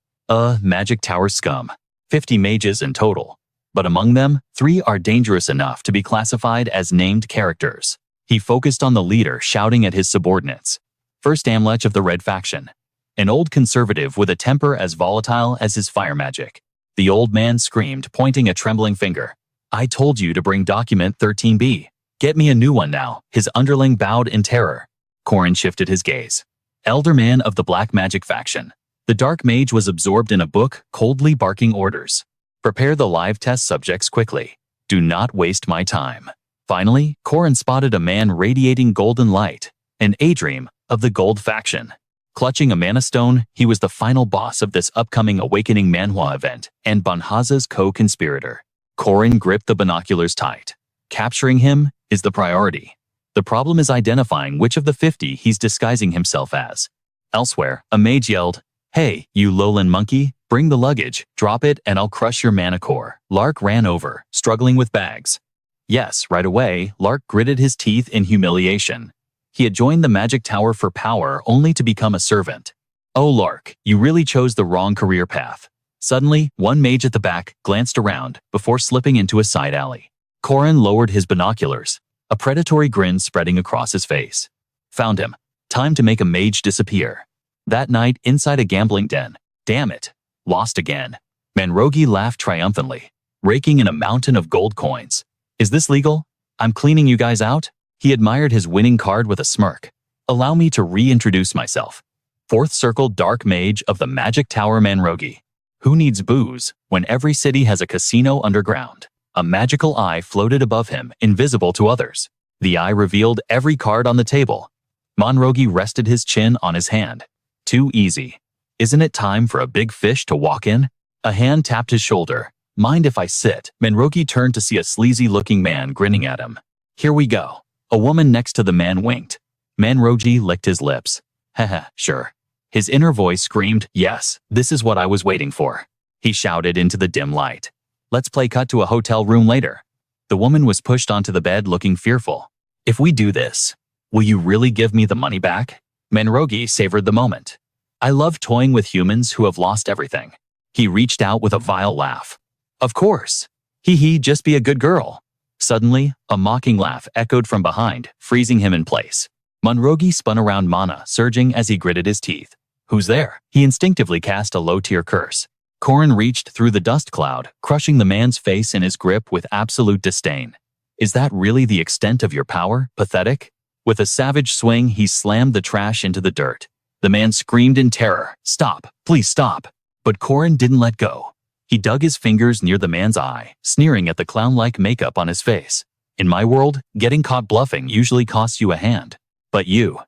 Magic Tower scum. 50 mages in total. But among them, 3 are dangerous enough to be classified as named characters. He focused on the leader, shouting at his subordinates. First Amlech of the Red Faction. An old conservative with a temper as volatile as his fire magic. The old man screamed, pointing a trembling finger. I told you to bring document 13B. Get me a new one now. His underling bowed in terror. Corin shifted his gaze. Elder man of the Black Magic Faction. The dark mage was absorbed in a book, coldly barking orders. Prepare the live test subjects quickly. Do not waste my time. Finally, Corin spotted a man radiating golden light, an Adream of the Gold Faction. Clutching a mana stone, he was the final boss of this upcoming Awakening Manhwa event and Banhaza's co-conspirator. Corin gripped the binoculars tight. Capturing him is the priority. The problem is identifying which of the 50 he's disguising himself as. Elsewhere, a mage yelled, Hey, you lowland monkey, bring the luggage, drop it, and I'll crush your mana core. Lark ran over, struggling with bags. Yes, right away, Lark gritted his teeth in humiliation. He had joined the Magic Tower for power only to become a servant. Oh Lark, you really chose the wrong career path. Suddenly, one mage at the back glanced around before slipping into a side alley. Corin lowered his binoculars, a predatory grin spreading across his face. Found him. Time to make a mage disappear. That night, inside a gambling den. Damn it. Lost again. Manrogi laughed triumphantly, raking in a mountain of gold coins. Is this legal? I'm cleaning you guys out? He admired his winning card with a smirk. Allow me to reintroduce myself. 4th Circle Dark Mage of the Magic Tower Manrogi. Who needs booze when every city has a casino underground? A magical eye floated above him, invisible to others. The eye revealed every card on the table. Manrogi rested his chin on his hand. Too easy. Isn't it time for a big fish to walk in? A hand tapped his shoulder. Mind if I sit? Manrogi turned to see a sleazy-looking man grinning at him. Here we go. A woman next to the man winked. Manrogi licked his lips. Haha, sure. His inner voice screamed, "Yes, this is what I was waiting for." He shouted into the dim light. "Let's play cut to a hotel room later." The woman was pushed onto the bed looking fearful. "If we do this, will you really give me the money back?" Manrogi savored the moment. "I love toying with humans who have lost everything." He reached out with a vile laugh. "Of course. Hee hee, just be a good girl." Suddenly, a mocking laugh echoed from behind, freezing him in place. Manrogi spun around, mana surging as he gritted his teeth. "Who's there?" He instinctively cast a low-tier curse. Corin reached through the dust cloud, crushing the man's face in his grip with absolute disdain. "Is that really the extent of your power? Pathetic?" With a savage swing, he slammed the trash into the dirt. The man screamed in terror, "Stop, please stop." But Corin didn't let go. He dug his fingers near the man's eye, sneering at the clown-like makeup on his face. "In my world, getting caught bluffing usually costs you a hand. But you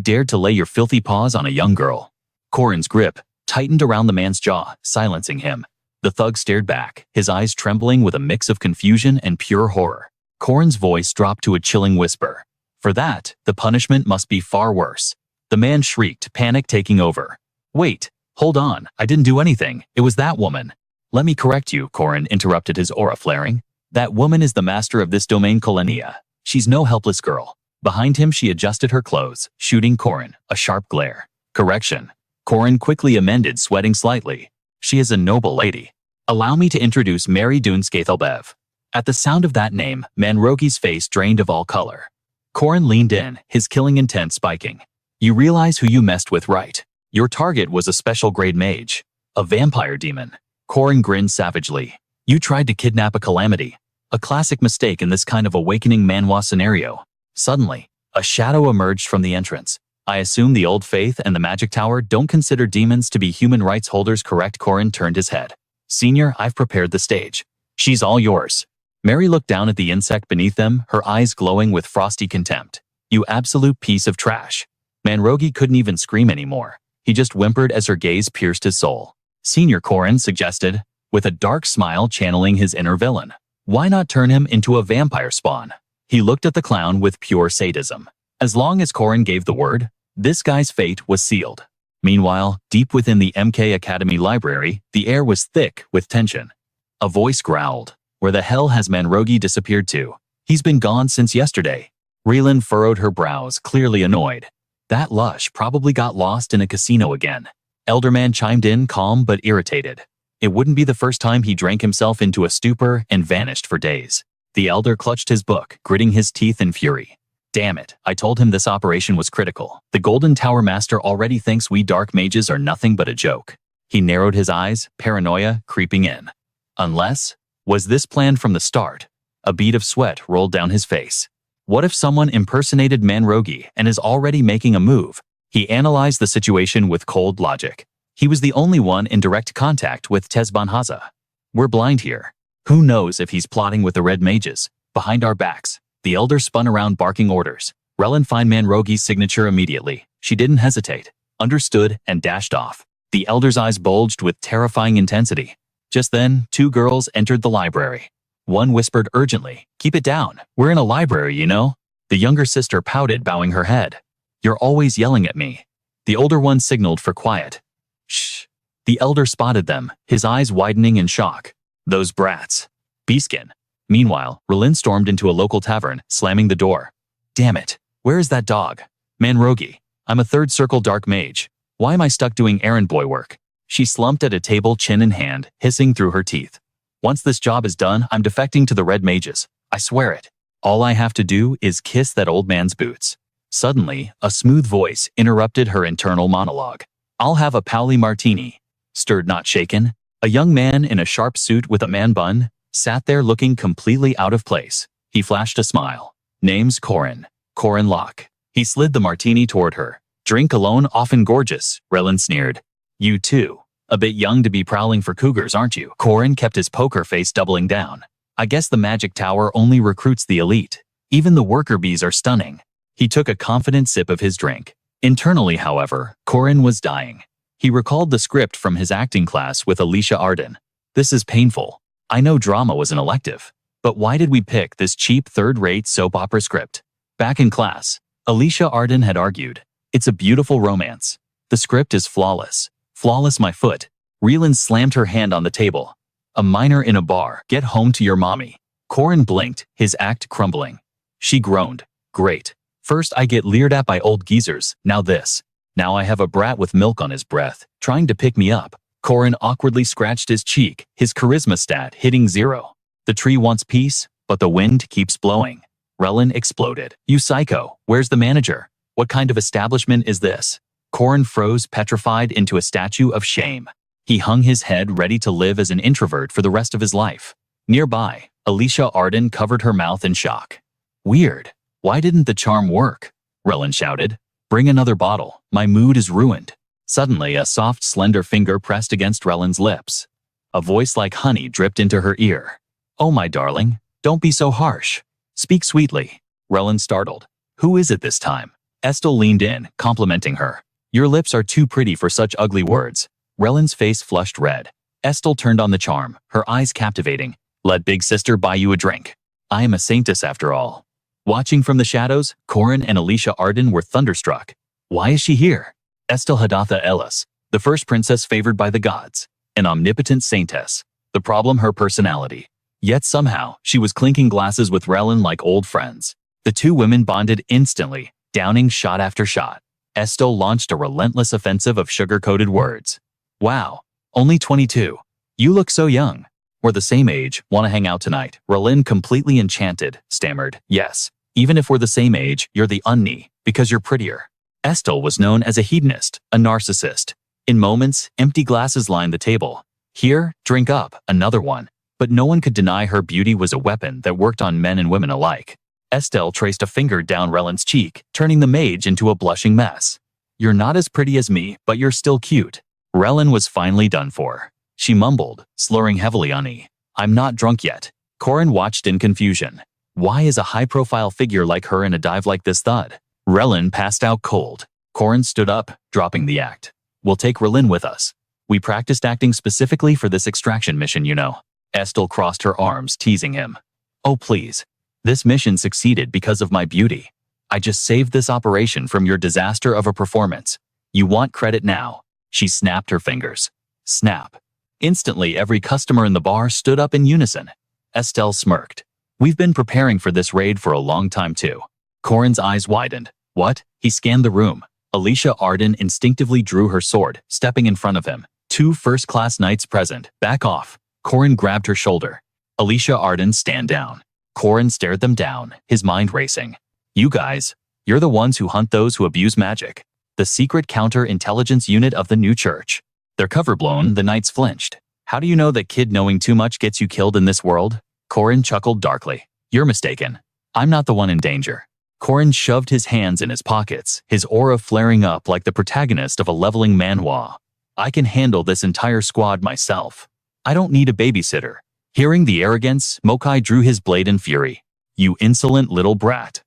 dared to lay your filthy paws on a young girl." Corin's grip tightened around the man's jaw, silencing him. The thug stared back, his eyes trembling with a mix of confusion and pure horror. Corin's voice dropped to a chilling whisper. "For that, the punishment must be far worse." The man shrieked, panic taking over. "Wait, hold on, I didn't do anything. It was that woman." "Let me correct you," Corin interrupted, his aura flaring. "That woman is the master of this domain, Kolenia. She's no helpless girl." Behind him, she adjusted her clothes, shooting Corin a sharp glare. "Correction." Corin quickly amended, sweating slightly. "She is a noble lady. Allow me to introduce Mary Dunscathelbev." At the sound of that name, Manrogi's face drained of all color. Corin leaned in, his killing intent spiking. "You realize who you messed with, right? Your target was a special grade mage. A vampire demon." Corin grinned savagely. "You tried to kidnap a calamity. A classic mistake in this kind of awakening manhwa scenario." Suddenly, a shadow emerged from the entrance. "I assume the Old Faith and the Magic Tower don't consider demons to be human rights holders, correct?" Corin turned his head. "Senior, I've prepared the stage. She's all yours." Mary looked down at the insect beneath them, her eyes glowing with frosty contempt. "You absolute piece of trash." Manrogi couldn't even scream anymore. He just whimpered as her gaze pierced his soul. "Senior," Corin suggested, with a dark smile channeling his inner villain. "Why not turn him into a vampire spawn?" He looked at the clown with pure sadism. As long as Corin gave the word, this guy's fate was sealed. Meanwhile, deep within the MK Academy library, the air was thick with tension. A voice growled, "Where the hell has Manrogi disappeared to? He's been gone since yesterday." Raylan furrowed her brows, clearly annoyed. "That lush probably got lost in a casino again." Elderman chimed in, calm but irritated. It wouldn't be the first time he drank himself into a stupor and vanished for days. The elder clutched his book, gritting his teeth in fury. "Damn it, I told him this operation was critical. The Golden Tower Master already thinks we dark mages are nothing but a joke." He narrowed his eyes, paranoia creeping in. Unless, was this planned from the start? A bead of sweat rolled down his face. What if someone impersonated Manrogi and is already making a move? He analyzed the situation with cold logic. He was the only one in direct contact with Tezbanhaza. "We're blind here. Who knows if he's plotting with the red mages? Behind our backs." The elder spun around, barking orders. "Rellin, find Manrogi's signature immediately." She didn't hesitate, understood, and dashed off. The elder's eyes bulged with terrifying intensity. Just then, two girls entered the library. One whispered urgently, "Keep it down. We're in a library, you know." The younger sister pouted, bowing her head. "You're always yelling at me." The older one signaled for quiet. "Shh." The elder spotted them, his eyes widening in shock. "Those brats." Beeskin. Meanwhile, Rellin stormed into a local tavern, slamming the door. "Damn it. Where is that dog?" "Manrogi. I'm a third circle dark mage. Why am I stuck doing errand boy work?" She slumped at a table, chin in hand, hissing through her teeth. "Once this job is done, I'm defecting to the red mages. I swear it. All I have to do is kiss that old man's boots." Suddenly, a smooth voice interrupted her internal monologue. "I'll have a Pauli martini." Stirred not shaken, a young man in a sharp suit with a man bun sat there looking completely out of place. He flashed a smile. "Name's Corin. Corin Lock." He slid the martini toward her. "Drink alone, often gorgeous," Rellin sneered. "You too. A bit young to be prowling for cougars, aren't you?" Corin kept his poker face, doubling down. "I guess the Magic Tower only recruits the elite. Even the worker bees are stunning." He took a confident sip of his drink. Internally, however, Corin was dying. He recalled the script from his acting class with Alicia Arden. "This is painful. I know drama was an elective, but why did we pick this cheap third-rate soap opera script?" Back in class, Alicia Arden had argued, "It's a beautiful romance. The script is flawless. Flawless my foot. Reelin slammed her hand on the table. A minor in a bar. Get home to your mommy. Corin blinked, his act crumbling. She groaned. Great. First I get leered at by old geezers, now this. Now I have a brat with milk on his breath, trying to pick me up. Corin awkwardly scratched his cheek, his charisma stat hitting 0. The tree wants peace, but the wind keeps blowing. Relin exploded. You psycho, where's the manager? What kind of establishment is this? Corin froze petrified into a statue of shame. He hung his head ready to live as an introvert for the rest of his life. Nearby, Alicia Arden covered her mouth in shock. Weird. Why didn't the charm work? Relin shouted. Bring another bottle. My mood is ruined. Suddenly, a soft, slender finger pressed against Relin's lips. A voice like honey dripped into her ear. Oh, my darling, don't be so harsh. Speak sweetly. Relin startled. Who is it this time? Estelle leaned in, complimenting her. Your lips are too pretty for such ugly words. Relin's face flushed red. Estelle turned on the charm, her eyes captivating. Let big sister buy you a drink. I am a saintess after all. Watching from the shadows, Corin and Alicia Arden were thunderstruck. Why is she here? Estelle Hadatha Ellis, the first princess favored by the gods, an omnipotent saintess. The problem, her personality. Yet somehow, she was clinking glasses with Relin like old friends. The two women bonded instantly, downing shot after shot. Estelle launched a relentless offensive of sugar-coated words. Wow, only 22. You look so young. We're the same age, wanna hang out tonight? Relin, completely enchanted, stammered. Yes, even if we're the same age, you're the unni, because you're prettier. Estelle was known as a hedonist, a narcissist. In moments, empty glasses lined the table. Here, drink up, another one. But no one could deny her beauty was a weapon that worked on men and women alike. Estelle traced a finger down Relin's cheek, turning the mage into a blushing mess. You're not as pretty as me, but you're still cute. Relin was finally done for. She mumbled, slurring heavily on E. I'm not drunk yet. Corin watched in confusion. Why is a high-profile figure like her in a dive like this thud? Relin passed out cold. Corin stood up, dropping the act. We'll take Relin with us. We practiced acting specifically for this extraction mission, you know. Estelle crossed her arms, teasing him. Oh please. This mission succeeded because of my beauty. I just saved this operation from your disaster of a performance. You want credit now. She snapped her fingers. Snap. Instantly, every customer in the bar stood up in unison. Estelle smirked. We've been preparing for this raid for a long time too. Corin's eyes widened. What? He scanned the room. Alicia Arden instinctively drew her sword, stepping in front of him. 2 first-class knights present. Back off. Corin grabbed her shoulder. Alicia Arden, stand down. Corin stared them down, his mind racing. You guys, you're the ones who hunt those who abuse magic. The secret counter-intelligence unit of the new church. Their cover blown, the knights flinched. How do you know that kid knowing too much gets you killed in this world? Corin chuckled darkly. You're mistaken. I'm not the one in danger. Corin shoved his hands in his pockets, his aura flaring up like the protagonist of a leveling manhwa. I can handle this entire squad myself. I don't need a babysitter. Hearing the arrogance, Mokai drew his blade in fury. You insolent little brat.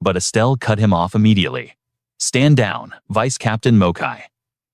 But Estelle cut him off immediately. Stand down, Vice Captain Mokai.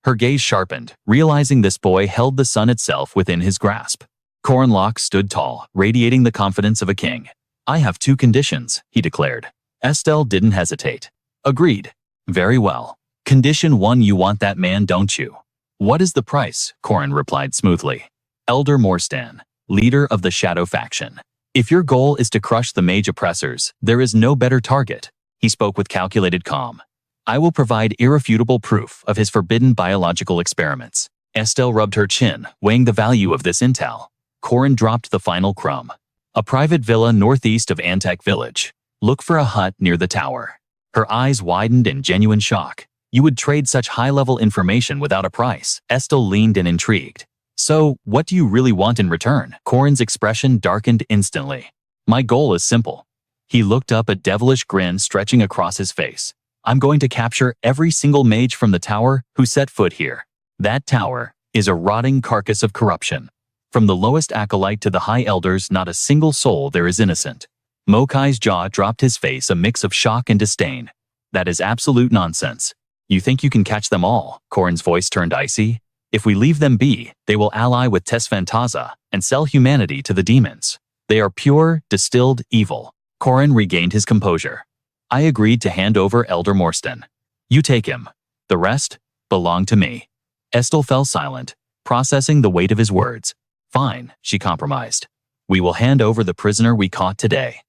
Her gaze sharpened, realizing this boy held the sun itself within his grasp. Corin Lock stood tall, radiating the confidence of a king. I have 2 conditions, he declared. Estelle didn't hesitate. Agreed. Very well. Condition 1, you want that man, don't you? What is the price? Corin replied smoothly. Elder Morstan, leader of the Shadow faction. If your goal is to crush the mage oppressors, there is no better target. He spoke with calculated calm. I will provide irrefutable proof of his forbidden biological experiments. Estelle rubbed her chin, weighing the value of this intel. Corin dropped the final crumb. A private villa northeast of Antek village. Look for a hut near the tower. Her eyes widened in genuine shock. You would trade such high-level information without a price. Estelle leaned in intrigued. So, what do you really want in return? Corin's expression darkened instantly. My goal is simple. He looked up, a devilish grin stretching across his face. I'm going to capture every single mage from the tower who set foot here. That tower is a rotting carcass of corruption. From the lowest acolyte to the high elders, not a single soul there is innocent. Mokai's jaw dropped, his face a mix of shock and disdain. That is absolute nonsense. You think you can catch them all? Corin's voice turned icy. If we leave them be, they will ally with Tesfantaza and sell humanity to the demons. They are pure, distilled evil. Corin regained his composure. I agreed to hand over Elder Morstan. You take him. The rest? belong to me. Estelle fell silent, processing the weight of his words. Fine, she compromised. We will hand over the prisoner we caught today.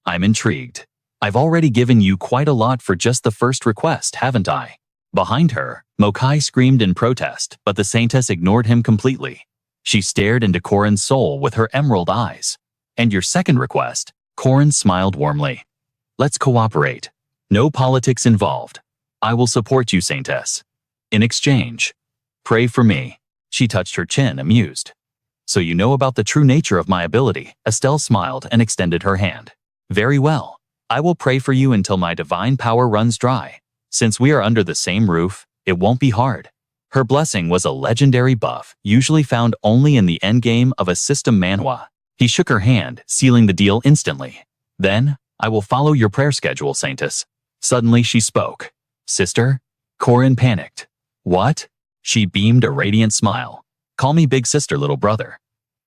I'm intrigued. I've already given you quite a lot for just the first request, haven't I? Behind her, Mokai screamed in protest, but the saintess ignored him completely. She stared into Corin's soul with her emerald eyes. And your second request? Corin smiled warmly. Let's cooperate. No politics involved. I will support you, saintess. In exchange, pray for me. She touched her chin, amused. So you know about the true nature of my ability. Estelle smiled and extended her hand. Very well. I will pray for you until my divine power runs dry. Since we are under the same roof, it won't be hard. Her blessing was a legendary buff, usually found only in the endgame of a system manhwa. He shook her hand, sealing the deal instantly. Then, I will follow your prayer schedule, saintess. Suddenly she spoke. Sister? Corin panicked. What? She beamed a radiant smile. Call me big sister, little brother.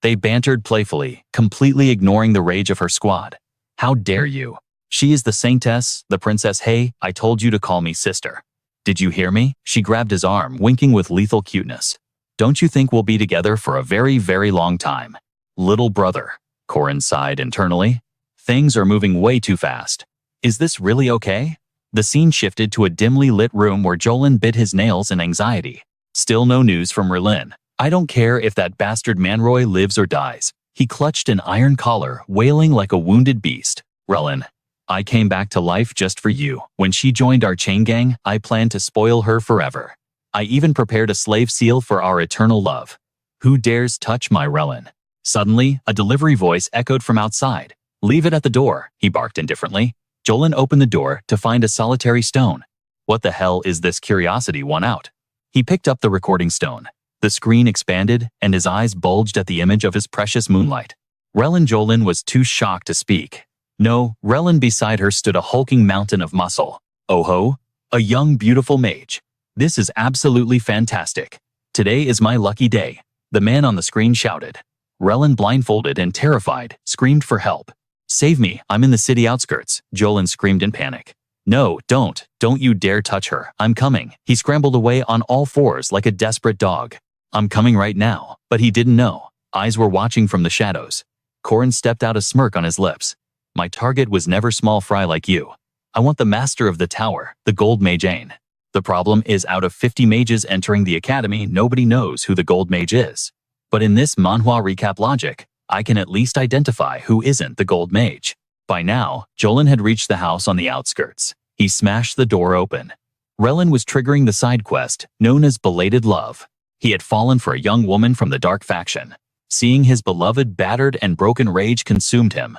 They bantered playfully, completely ignoring the rage of her squad. How dare you? She is the saintess, the princess. Hey, I told you to call me sister. Did you hear me? She grabbed his arm, winking with lethal cuteness. Don't you think we'll be together for a very, very long time? Little brother. Corin sighed internally. Things are moving way too fast. Is this really okay? The scene shifted to a dimly lit room where Jolin bit his nails in anxiety. Still no news from Merlin. I don't care if that bastard Manroy lives or dies. He clutched an iron collar, wailing like a wounded beast. Relin, I came back to life just for you. When she joined our chain gang, I planned to spoil her forever. I even prepared a slave seal for our eternal love. Who dares touch my Relin? Suddenly, a delivery voice echoed from outside. Leave it at the door, he barked indifferently. Jolin opened the door to find a solitary stone. What the hell is this? Curiosity won out. He picked up the recording stone. The screen expanded, and his eyes bulged at the image of his precious moonlight. Relin Jolin was too shocked to speak. No, Relin beside her stood a hulking mountain of muscle. Oh ho, a young beautiful mage. This is absolutely fantastic. Today is my lucky day, the man on the screen shouted. Relin, blindfolded and terrified, screamed for help. Save me, I'm in the city outskirts, Jolin screamed in panic. No, don't you dare touch her, I'm coming. He scrambled away on all fours like a desperate dog. I'm coming right now, but he didn't know. Eyes were watching from the shadows. Corin stepped out, a smirk on his lips. My target was never small fry like you. I want the master of the tower, the gold mage Ain. The problem is out of 50 mages entering the academy, nobody knows who the gold mage is. But in this manhwa recap logic, I can at least identify who isn't the gold mage. By now, Jolin had reached the house on the outskirts. He smashed the door open. Relin was triggering the side quest, known as Belated Love. He had fallen for a young woman from the dark faction. Seeing his beloved battered and broken, rage consumed him.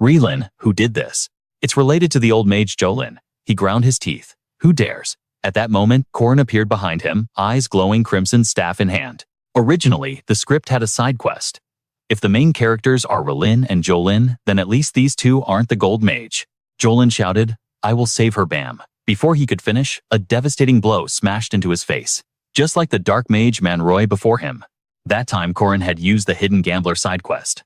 Relin, who did this? It's related to the old mage Jolin. He ground his teeth. Who dares? At that moment, Corin appeared behind him, eyes glowing crimson, staff in hand. Originally, the script had a side quest. If the main characters are Relin and Jolin, then at least these two aren't the gold mage. Jolin shouted, I will save her, bam. Before he could finish, a devastating blow smashed into his face. Just like the dark mage Manroy before him. That time Corin had used the hidden gambler side quest.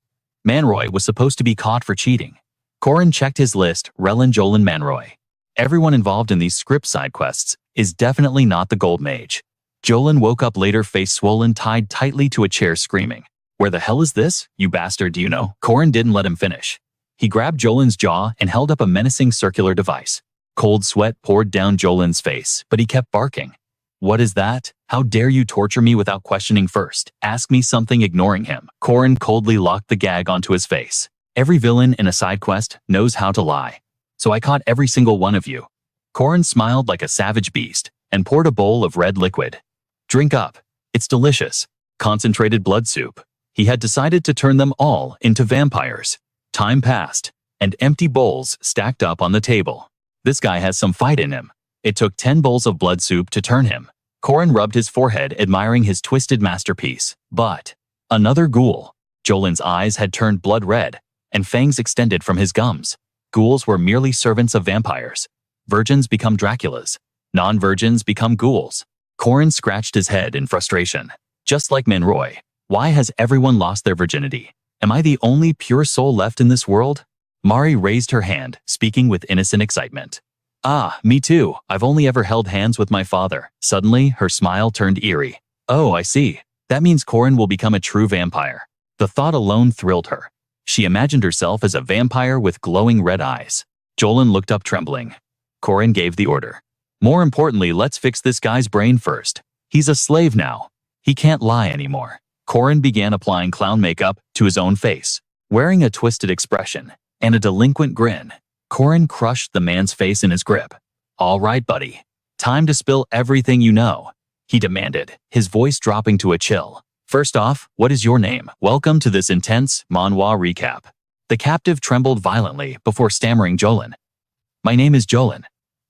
Manroy was supposed to be caught for cheating. Corin checked his list, Relin, Jolin, Manroy. Everyone involved in these script side quests is definitely not the gold mage. Jolin woke up later, face swollen, tied tightly to a chair, screaming, Where the hell is this, you bastard, do you know? Corin didn't let him finish. He grabbed Jolin's jaw and held up a menacing circular device. Cold sweat poured down Jolin's face, but he kept barking. What is that? How dare you torture me without questioning first? Ask me something. Ignoring him, Corin coldly locked the gag onto his face. Every villain in a side quest knows how to lie. So I caught every single one of you. Corin smiled like a savage beast and poured a bowl of red liquid. Drink up. It's delicious. Concentrated blood soup. He had decided to turn them all into vampires. Time passed, and empty bowls stacked up on the table. This guy has some fight in him. It took 10 bowls of blood soup to turn him. Corin rubbed his forehead, admiring his twisted masterpiece. But another ghoul. Jolin's eyes had turned blood red, and fangs extended from his gums. Ghouls were merely servants of vampires. Virgins become Draculas. Non-virgins become ghouls. Corin scratched his head in frustration. Just like Manroy. Why has everyone lost their virginity? Am I the only pure soul left in this world? Mari raised her hand, speaking with innocent excitement. Ah, me too. I've only ever held hands with my father. Suddenly, her smile turned eerie. Oh, I see. That means Corin will become a true vampire. The thought alone thrilled her. She imagined herself as a vampire with glowing red eyes. Jolin looked up trembling. Corin gave the order. More importantly, let's fix this guy's brain first. He's a slave now. He can't lie anymore. Corin began applying clown makeup to his own face, wearing a twisted expression and a delinquent grin. Corin crushed the man's face in his grip. All right, buddy. Time to spill everything you know, he demanded, his voice dropping to a chill. First off, what is your name? Welcome to this intense Manhwa recap. The captive trembled violently before stammering Jolin. My name is Jolin.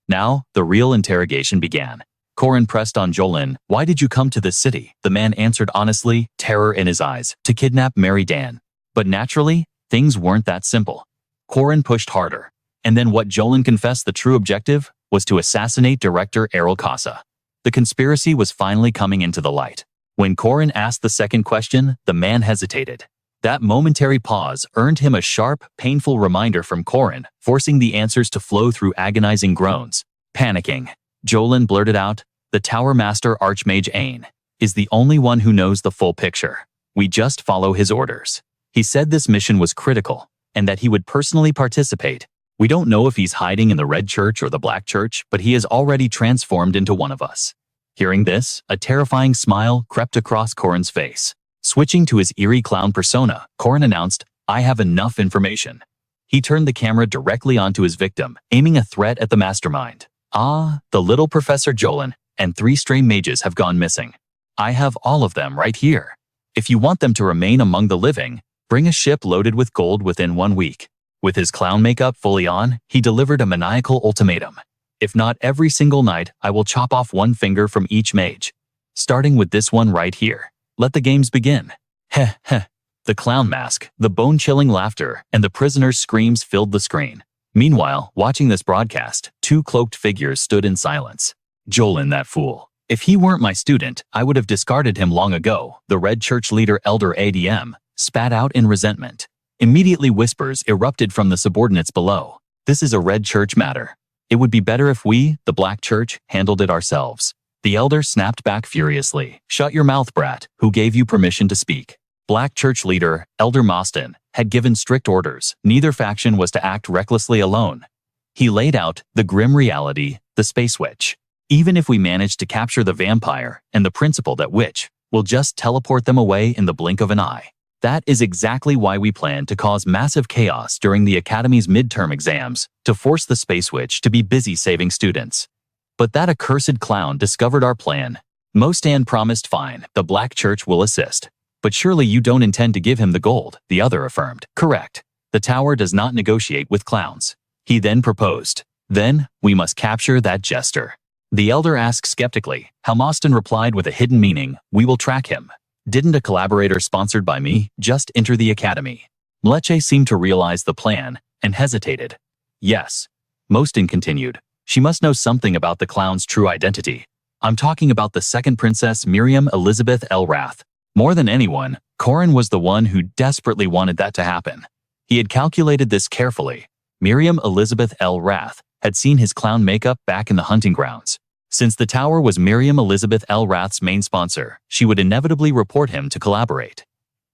Now, the real interrogation began. Corin pressed on Jolin. Why did you come to this city? The man answered honestly, terror in his eyes, to kidnap Mary Dan. But naturally, things weren't that simple. Corin pushed harder. And then what Jolin confessed the true objective was to assassinate director Errol Casa. The conspiracy was finally coming into the light. When Corin asked the second question, the man hesitated. That momentary pause earned him a sharp, painful reminder from Corin, forcing the answers to flow through agonizing groans. Panicking, Jolin blurted out, the Tower Master Archmage Ain is the only one who knows the full picture. We just follow his orders. He said this mission was critical, and that he would personally participate. We don't know if he's hiding in the Red Church or the Black Church, but he has already transformed into one of us. Hearing this, a terrifying smile crept across Corin's face. Switching to his eerie clown persona, Corin announced, I have enough information. He turned the camera directly onto his victim, aiming a threat at the mastermind. Ah, the little Professor Jolin and 3 stray mages have gone missing. I have all of them right here. If you want them to remain among the living, bring a ship loaded with gold within 1 week. With his clown makeup fully on, he delivered a maniacal ultimatum. If not every single night, I will chop off 1 finger from each mage. Starting with this one right here. Let the games begin. Heh heh. The clown mask, the bone-chilling laughter, and the prisoner's screams filled the screen. Meanwhile, watching this broadcast, 2 cloaked figures stood in silence. Jolin, that fool. If he weren't my student, I would have discarded him long ago, the Red Church leader Elder ADM spat out in resentment. Immediately whispers erupted from the subordinates below. This is a Red Church matter. It would be better if we, the Black Church, handled it ourselves. The elder snapped back furiously. Shut your mouth, brat. Who gave you permission to speak? Black Church leader, Elder Moston, had given strict orders. Neither faction was to act recklessly alone. He laid out the grim reality, the space witch. Even if we manage to capture the vampire and the principal that witch, we'll just teleport them away in the blink of an eye. That is exactly why we plan to cause massive chaos during the Academy's midterm exams, to force the Space Witch to be busy saving students. But that accursed clown discovered our plan. Mostan promised fine, the Black Church will assist. But surely you don't intend to give him the gold, the other affirmed. Correct. The tower does not negotiate with clowns. He then proposed. Then, we must capture that jester. The elder asked skeptically. How Mostan replied with a hidden meaning, we will track him. Didn't a collaborator sponsored by me just enter the academy? Mleche seemed to realize the plan and hesitated. Yes. Mostan continued. She must know something about the clown's true identity. I'm talking about the second princess Miriam Elizabeth L. Rath. More than anyone, Corin was the one who desperately wanted that to happen. He had calculated this carefully. Miriam Elizabeth L. Rath had seen his clown makeup back in the hunting grounds. Since the tower was Miriam Elizabeth L. Rath's main sponsor, she would inevitably report him to collaborate.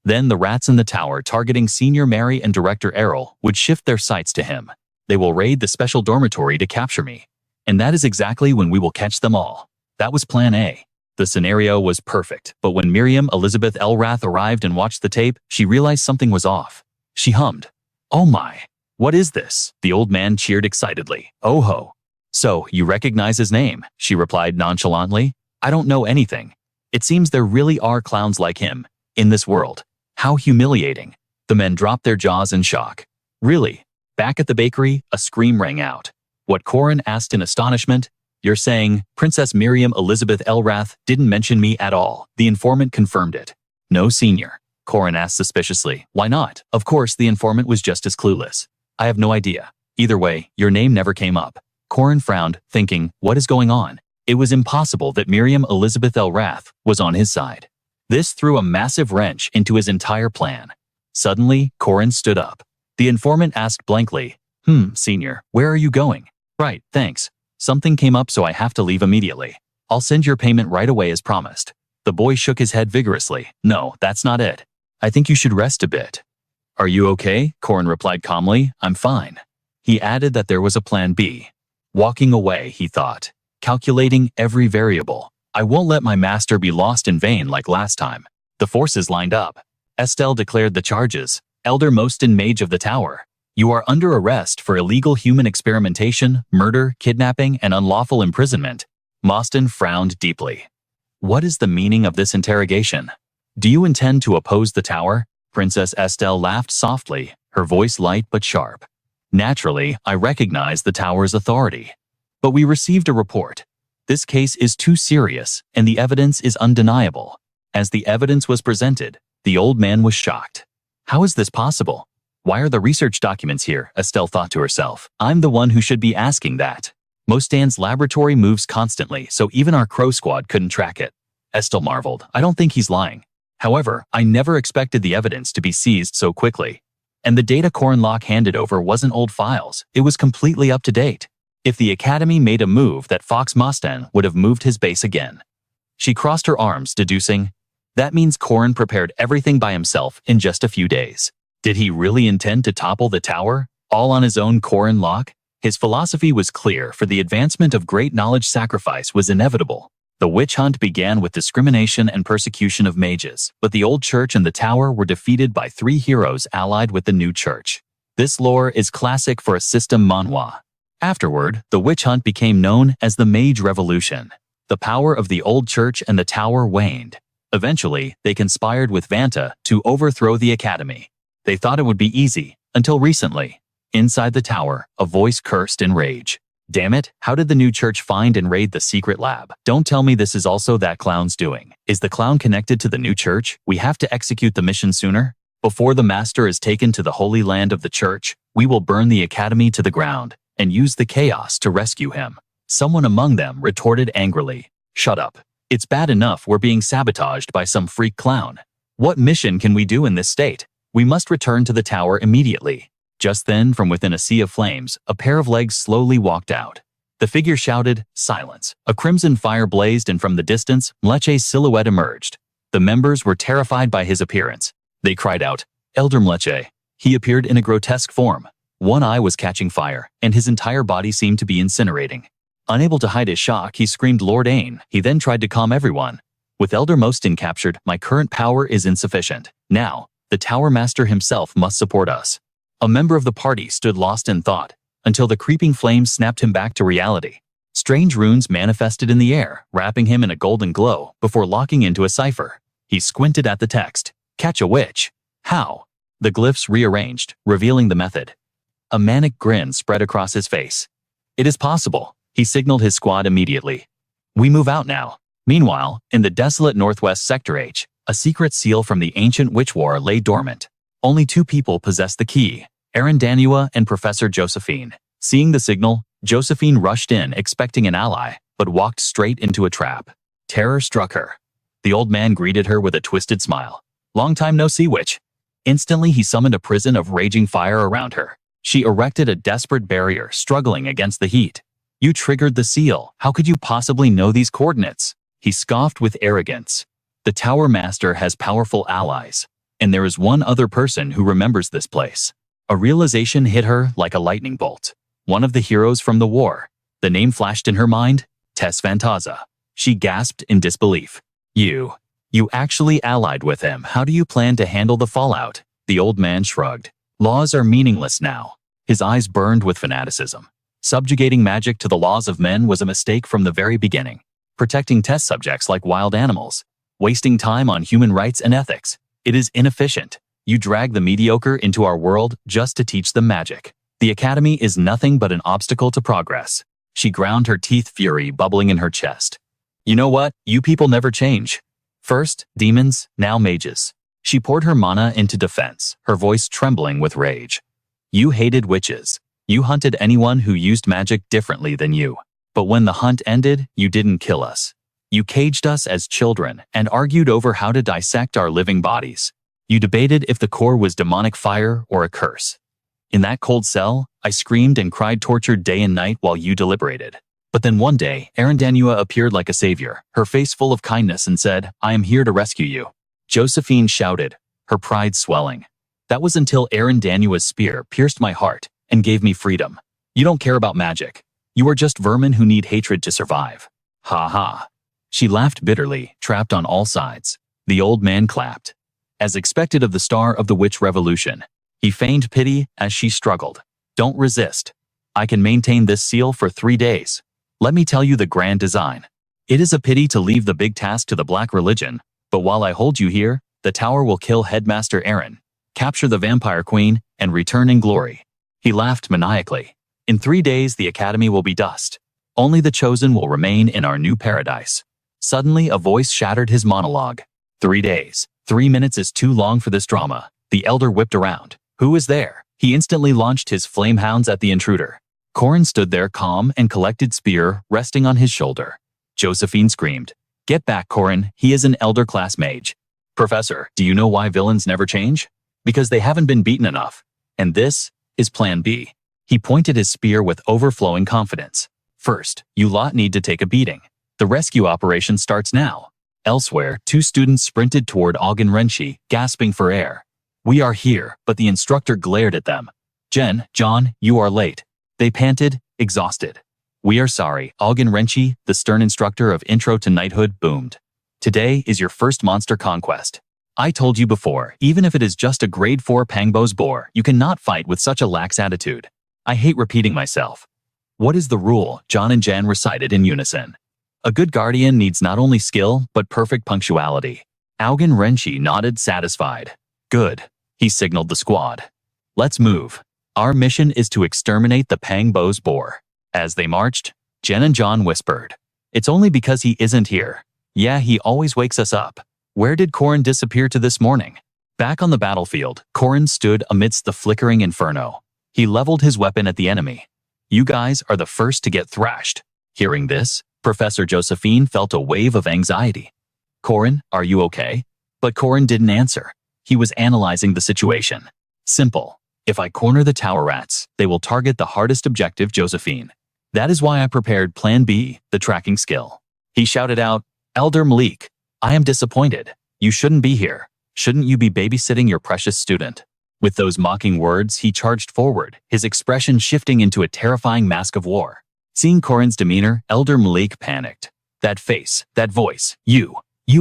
Then the rats in the tower targeting Senior Mary and Director Errol would shift their sights to him. They will raid the special dormitory to capture me. And that is exactly when we will catch them all. That was Plan A. The scenario was perfect, but when Miriam Elizabeth L. Rath arrived and watched the tape, she realized something was off. She hummed. Oh my, what is this? The old man cheered excitedly. Oh ho. So, you recognize his name, she replied nonchalantly. I don't know anything. It seems there really are clowns like him in this world. How humiliating. The men dropped their jaws in shock. Really? Back at the bakery, a scream rang out. What Corin asked in astonishment, you're saying, Princess Miriam Elizabeth L. Rath didn't mention me at all. The informant confirmed it. No, Senior. Corin asked suspiciously. Why not? Of course, the informant was just as clueless. I have no idea. Either way, your name never came up. Corin frowned, thinking, what is going on? It was impossible that Miriam Elizabeth L. Rath was on his side. This threw a massive wrench into his entire plan. Suddenly, Corin stood up. The informant asked blankly, Senior, where are you going? Right, thanks. Something came up so I have to leave immediately. I'll send your payment right away as promised. The boy shook his head vigorously. No, that's not it. I think you should rest a bit. Are you okay? Corin replied calmly. I'm fine. He added that there was a plan B. Walking away, he thought, calculating every variable. I won't let my master be lost in vain like last time. The forces lined up. Estelle declared the charges. Eldermost and Mage of the Tower. You are under arrest for illegal human experimentation, murder, kidnapping, and unlawful imprisonment. Mostyn frowned deeply. What is the meaning of this interrogation? Do you intend to oppose the tower? Princess Estelle laughed softly, her voice light but sharp. Naturally, I recognize the tower's authority. But we received a report. This case is too serious, and the evidence is undeniable. As the evidence was presented, the old man was shocked. How is this possible? Why are the research documents here? Estelle thought to herself. I'm the one who should be asking that. Mostyn's laboratory moves constantly, so even our Crow Squad couldn't track it. Estelle marveled. I don't think he's lying. However, I never expected the evidence to be seized so quickly. And the data Corin Lock handed over wasn't old files. It was completely up to date. If the Academy made a move, that Fox Mostyn would have moved his base again. She crossed her arms, deducing, that means Corin prepared everything by himself in just a few days. Did he really intend to topple the tower, all on his own? Corin Lock? His philosophy was clear, for the advancement of great knowledge sacrifice was inevitable. The witch hunt began with discrimination and persecution of mages, but the old church and the tower were defeated by 3 heroes allied with the new church. This lore is classic for a system manhwa. Afterward, the witch hunt became known as the Mage Revolution. The power of the old church and the tower waned. Eventually, they conspired with Vanta to overthrow the Academy. They thought it would be easy, until recently. Inside the tower, a voice cursed in rage. Damn it, how did the new church find and raid the secret lab? Don't tell me this is also that clown's doing. Is the clown connected to the new church? We have to execute the mission sooner. Before the master is taken to the holy land of the church, we will burn the Academy to the ground and use the chaos to rescue him. Someone among them retorted angrily. Shut up. It's bad enough we're being sabotaged by some freak clown. What mission can we do in this state? We must return to the tower immediately. Just then, from within a sea of flames, a pair of legs slowly walked out. The figure shouted, "Silence." A crimson fire blazed, and from the distance, Mleche's silhouette emerged. The members were terrified by his appearance. They cried out, "Elder Mleche." He appeared in a grotesque form. One eye was catching fire, and his entire body seemed to be incinerating. Unable to hide his shock, he screamed, "Lord Ain." He then tried to calm everyone. With Elder Mostyn captured, my current power is insufficient. Now, the Tower Master himself must support us. A member of the party stood lost in thought, until the creeping flames snapped him back to reality. Strange runes manifested in the air, wrapping him in a golden glow before locking into a cipher. He squinted at the text. Catch a witch. How? The glyphs rearranged, revealing the method. A manic grin spread across his face. It is possible. He signaled his squad immediately. We move out now. Meanwhile, in the desolate Northwest Sector H, a secret seal from the ancient witch war lay dormant. Only 2 people possessed the key, Aaron Danua and Professor Josephine. Seeing the signal, Josephine rushed in expecting an ally, but walked straight into a trap. Terror struck her. The old man greeted her with a twisted smile. Long time no see, witch. Instantly, he summoned a prison of raging fire around her. She erected a desperate barrier, struggling against the heat. You triggered the seal. How could you possibly know these coordinates? He scoffed with arrogance. The Tower Master has powerful allies, and there is one other person who remembers this place. A realization hit her like a lightning bolt. One of the heroes from the war. The name flashed in her mind, Tess Fantaza. She gasped in disbelief. You actually allied with him. How do you plan to handle the fallout? The old man shrugged. Laws are meaningless now. His eyes burned with fanaticism. Subjugating magic to the laws of men was a mistake from the very beginning. Protecting test subjects like wild animals. Wasting time on human rights and ethics. It is inefficient. You drag the mediocre into our world just to teach them magic. The Academy is nothing but an obstacle to progress. She ground her teeth, fury bubbling in her chest. You know what? You people never change. First, demons, now mages. She poured her mana into defense, her voice trembling with rage. You hated witches. You hunted anyone who used magic differently than you. But when the hunt ended, you didn't kill us. You caged us as children and argued over how to dissect our living bodies. You debated if the core was demonic fire or a curse. In that cold cell, I screamed and cried tortured day and night while you deliberated. But then one day, Arandanua appeared like a savior, her face full of kindness and said, I am here to rescue you. Josephine shouted, her pride swelling. That was until Arandanua's spear pierced my heart and gave me freedom. You don't care about magic. You are just vermin who need hatred to survive. Ha ha. She laughed bitterly, trapped on all sides. The old man clapped. As expected of the star of the witch revolution, he feigned pity as she struggled. Don't resist. I can maintain this seal for 3 days. Let me tell you the grand design. It is a pity to leave the big task to the black religion, but while I hold you here, the tower will kill Headmaster Aaron, capture the vampire queen, and return in glory. He laughed maniacally. In 3 days the academy will be dust. Only the chosen will remain in our new paradise. Suddenly a voice shattered his monologue. 3 days. 3 minutes is too long for this drama. The elder whipped around. Who is there? He instantly launched his flame hounds at the intruder. Corin stood there calm and collected spear resting on his shoulder. Josephine screamed, Get back, Corin, he is an elder class mage. Professor, do you know why villains never change? Because they haven't been beaten enough. And this is Plan B. He pointed his spear with overflowing confidence. First, you lot need to take a beating. The rescue operation starts now. Elsewhere, 2 students sprinted toward Augen Renshi, gasping for air. We are here, but the instructor glared at them. Jen, John, you are late. They panted, exhausted. We are sorry, Augen Renshi, the stern instructor of Intro to Knighthood, boomed. Today is your first monster conquest. I told you before, even if it is just a grade 4 Pangbos boar, you cannot fight with such a lax attitude. I hate repeating myself. What is the rule? John and Jen recited in unison. A good guardian needs not only skill, but perfect punctuality. Augen Renshi nodded satisfied. Good. He signaled the squad. Let's move. Our mission is to exterminate the Pangbos boar. As they marched, Jen and John whispered. It's only because he isn't here. Yeah, he always wakes us up. Where did Corin disappear to this morning? Back on the battlefield, Corin stood amidst the flickering inferno. He leveled his weapon at the enemy. You guys are the first to get thrashed. Hearing this, Professor Josephine felt a wave of anxiety. Corin, are you okay? But Corin didn't answer. He was analyzing the situation. Simple. If I corner the tower rats, they will target the hardest objective, Josephine. That is why I prepared Plan B, the tracking skill. He shouted out, Elder Malik, I am disappointed. You shouldn't be here. Shouldn't you be babysitting your precious student? With those mocking words, he charged forward, his expression shifting into a terrifying mask of war. Seeing Corin's demeanor, Elder Malik panicked. That face, that voice, you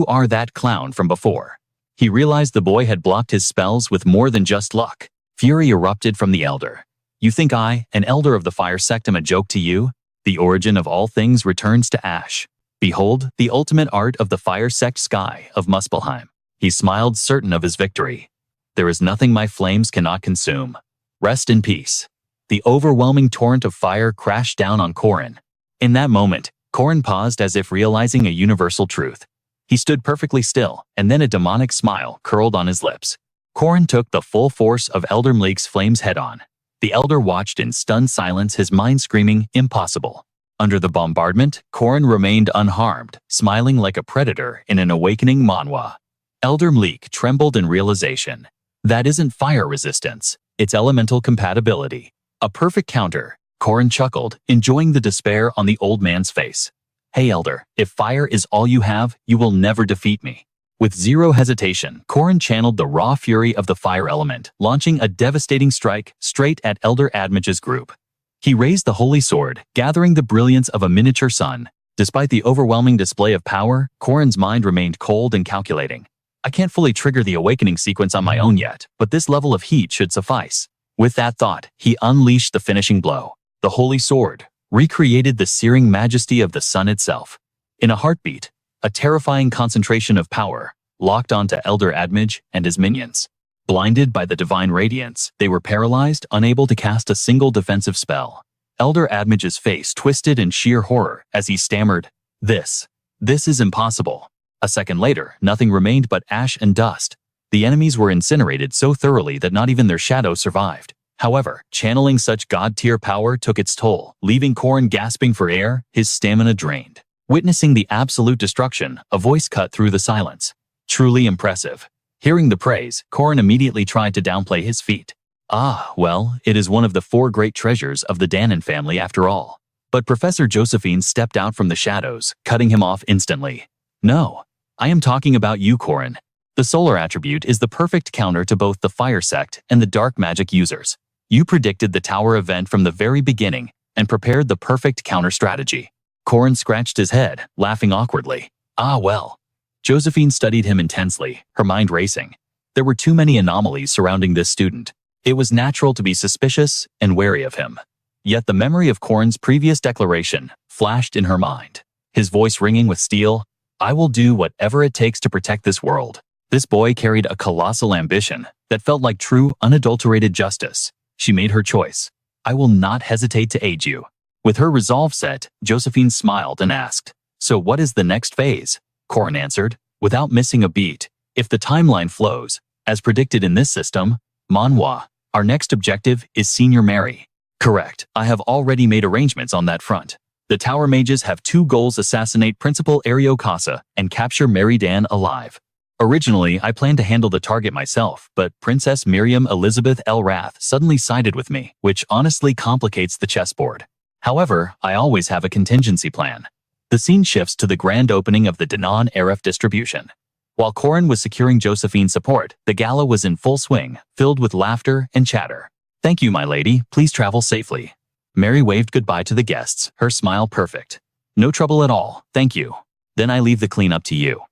are that clown from before. He realized the boy had blocked his spells with more than just luck. Fury erupted from the elder. You think I, an elder of the fire sect, am a joke to you? The origin of all things returns to ash. Behold, the ultimate art of the fire sect sky of Muspelheim. He smiled, certain of his victory. There is nothing my flames cannot consume. Rest in peace. The overwhelming torrent of fire crashed down on Corin. In that moment, Corin paused as if realizing a universal truth. He stood perfectly still, and then a demonic smile curled on his lips. Corin took the full force of Elder Malik's flames head-on. The elder watched in stunned silence, his mind screaming, impossible. Under the bombardment, Corin remained unharmed, smiling like a predator in an awakening Manhwa. Elder Malik trembled in realization. That isn't fire resistance, it's elemental compatibility. A perfect counter. Corin chuckled, enjoying the despair on the old man's face. Hey Elder, if fire is all you have, you will never defeat me. With zero hesitation, Corin channeled the raw fury of the fire element, launching a devastating strike straight at Elder Admage's group. He raised the holy sword, gathering the brilliance of a miniature sun. Despite the overwhelming display of power, Corin's mind remained cold and calculating. I can't fully trigger the awakening sequence on my own yet, but this level of heat should suffice. With that thought, he unleashed the finishing blow. The holy sword recreated the searing majesty of the sun itself. In a heartbeat, a terrifying concentration of power locked onto Elder Admage and his minions. Blinded by the divine radiance, they were paralyzed, unable to cast a single defensive spell. Elder Admage's face twisted in sheer horror as he stammered, This is impossible. A second later, nothing remained but ash and dust. The enemies were incinerated so thoroughly that not even their shadow survived. However, channeling such god-tier power took its toll, leaving Corin gasping for air, his stamina drained. Witnessing the absolute destruction, a voice cut through the silence. Truly impressive. Hearing the praise, Corin immediately tried to downplay his feat. Ah, well, it is one of the 4 great treasures of the Danon family after all. But Professor Josephine stepped out from the shadows, cutting him off instantly. No, I am talking about you, Corin. The solar attribute is the perfect counter to both the fire sect and the dark magic users. You predicted the tower event from the very beginning and prepared the perfect counter strategy. Corin scratched his head, laughing awkwardly. Ah, well. Josephine studied him intensely, her mind racing. There were too many anomalies surrounding this student. It was natural to be suspicious and wary of him. Yet the memory of Corin's previous declaration flashed in her mind. His voice ringing with steel, I will do whatever it takes to protect this world. This boy carried a colossal ambition that felt like true, unadulterated justice. She made her choice. I will not hesitate to aid you. With her resolve set, Josephine smiled and asked, So what is the next phase? Corin answered, without missing a beat. If the timeline flows, as predicted in this system, Manhwa, our next objective is Senior Mary. Correct, I have already made arrangements on that front. The Tower Mages have 2 goals: assassinate Principal Ario Casa and capture Mary Dan alive. Originally, I planned to handle the target myself, but Princess Miriam Elizabeth L. Rath suddenly sided with me, which honestly complicates the chessboard. However, I always have a contingency plan. The scene shifts to the grand opening of the Danon Arif distribution. While Corin was securing Josephine's support, the gala was in full swing, filled with laughter and chatter. Thank you, my lady. Please travel safely. Mary waved goodbye to the guests, her smile perfect. No trouble at all, thank you. Then I leave the cleanup to you.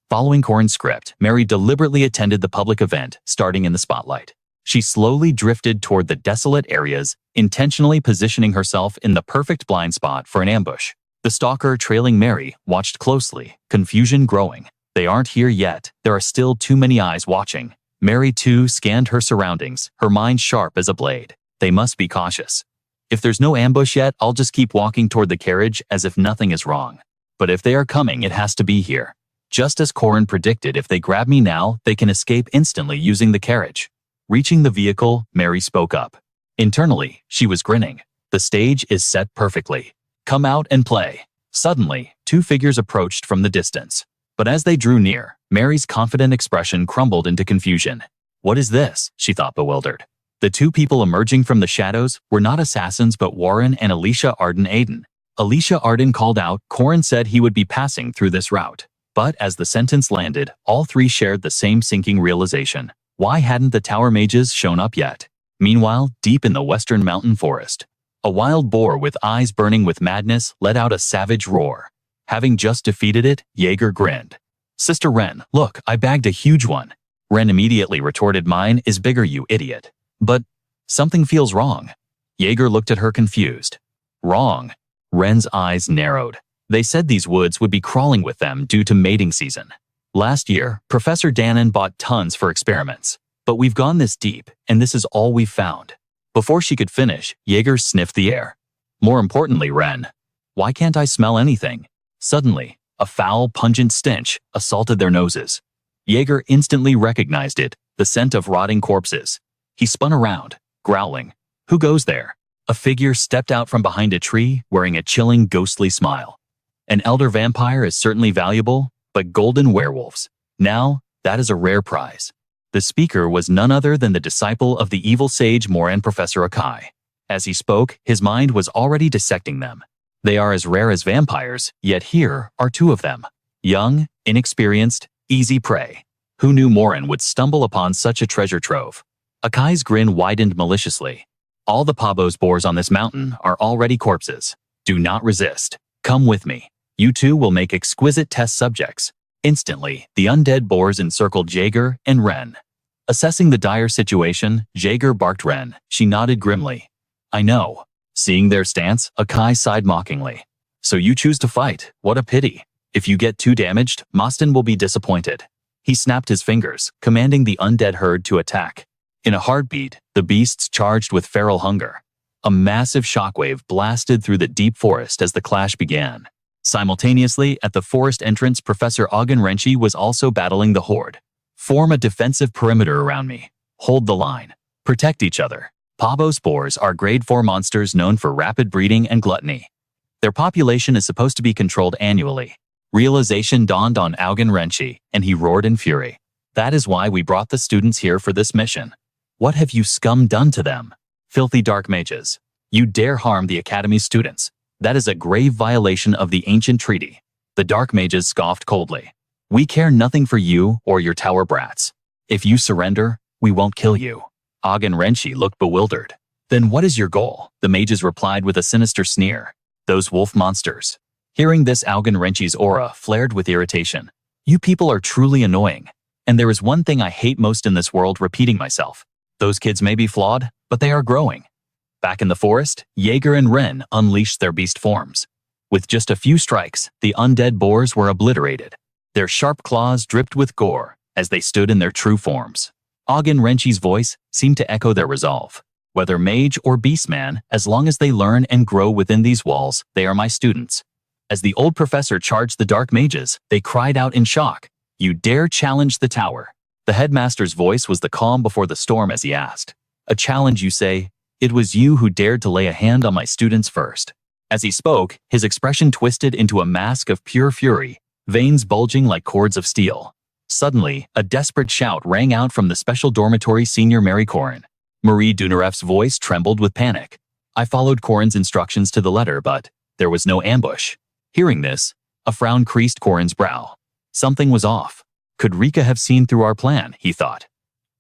Following Corin's script, Mary deliberately attended the public event, starting in the spotlight. She slowly drifted toward the desolate areas, intentionally positioning herself in the perfect blind spot for an ambush. The stalker trailing Mary watched closely, confusion growing. They aren't here yet, there are still too many eyes watching. Mary too scanned her surroundings, her mind sharp as a blade. They must be cautious. If there's no ambush yet, I'll just keep walking toward the carriage as if nothing is wrong. But if they are coming, it has to be here. Just as Corin predicted, if they grab me now, they can escape instantly using the carriage. Reaching the vehicle, Mary spoke up. Internally, she was grinning. The stage is set perfectly. Come out and play. Suddenly, 2 figures approached from the distance. But as they drew near, Mary's confident expression crumbled into confusion. What is this? She thought, bewildered. The 2 people emerging from the shadows were not assassins but Warren and Alicia Arden Aiden. Alicia Arden called out. Corin said he would be passing through this route. But as the sentence landed, all 3 shared the same sinking realization. Why hadn't the Tower Mages shown up yet? Meanwhile, deep in the western mountain forest, a wild boar with eyes burning with madness let out a savage roar. Having just defeated it, Jaeger grinned. Sister Ren, look, I bagged a huge one. Ren immediately retorted, mine is bigger, you idiot. But something feels wrong. Jaeger looked at her confused. Wrong. Ren's eyes narrowed. They said these woods would be crawling with them due to mating season. Last year, Professor Danon bought tons for experiments. But we've gone this deep, and this is all we've found. Before she could finish, Jaeger sniffed the air. More importantly, Ren, why can't I smell anything? Suddenly, a foul, pungent stench assaulted their noses. Jaeger instantly recognized it, the scent of rotting corpses. He spun around, growling. Who goes there? A figure stepped out from behind a tree, wearing a chilling, ghostly smile. An elder vampire is certainly valuable, but golden werewolves. Now, that is a rare prize. The speaker was none other than the disciple of the evil sage Moran, Professor Akai. As he spoke, his mind was already dissecting them. They are as rare as vampires, yet here are 2 of them. Young, inexperienced, easy prey. Who knew Moran would stumble upon such a treasure trove? Akai's grin widened maliciously. All the Pabos boars on this mountain are already corpses. Do not resist. Come with me. You 2 will make exquisite test subjects. Instantly, the undead boars encircled Jaeger and Ren. Assessing the dire situation, Jaeger barked Ren. She nodded grimly. I know. Seeing their stance, Akai sighed mockingly. So you choose to fight. What a pity. If you get too damaged, Mostin will be disappointed. He snapped his fingers, commanding the undead herd to attack. In a heartbeat, the beasts charged with feral hunger. A massive shockwave blasted through the deep forest as the clash began. Simultaneously, at the forest entrance, Professor Augen Renchi was also battling the horde. Form a defensive perimeter around me. Hold the line. Protect each other. Pabo spores are grade 4 monsters known for rapid breeding and gluttony. Their population is supposed to be controlled annually. Realization dawned on Augen Renchi, and he roared in fury. That is why we brought the students here for this mission. What have you scum done to them? Filthy dark mages. You dare harm the Academy's students. That is a grave violation of the ancient treaty. The dark mages scoffed coldly. We care nothing for you or your tower brats. If you surrender, we won't kill you. Og and Renshi looked bewildered. Then what is your goal? The mages replied with a sinister sneer. Those wolf monsters. Hearing this, Og and Renshi's aura flared with irritation. You people are truly annoying. And there is one thing I hate most in this world, repeating myself. Those kids may be flawed, but they are growing. Back in the forest, Jaeger and Ren unleashed their beast forms. With just a few strikes, the undead boars were obliterated. Their sharp claws dripped with gore as they stood in their true forms. Og and Renshi's voice seemed to echo their resolve. Whether mage or beastman, as long as they learn and grow within these walls, they are my students. As the old professor charged the dark mages, they cried out in shock. You dare challenge the tower? The headmaster's voice was the calm before the storm as he asked. A challenge, you say? It was you who dared to lay a hand on my students first. As he spoke, his expression twisted into a mask of pure fury, veins bulging like cords of steel. Suddenly, a desperate shout rang out from the special dormitory senior Mary Corin. Marie Dunaref's voice trembled with panic. I followed Corin's instructions to the letter, but there was no ambush. Hearing this, a frown creased Corin's brow. Something was off. Could Rika have seen through our plan, he thought.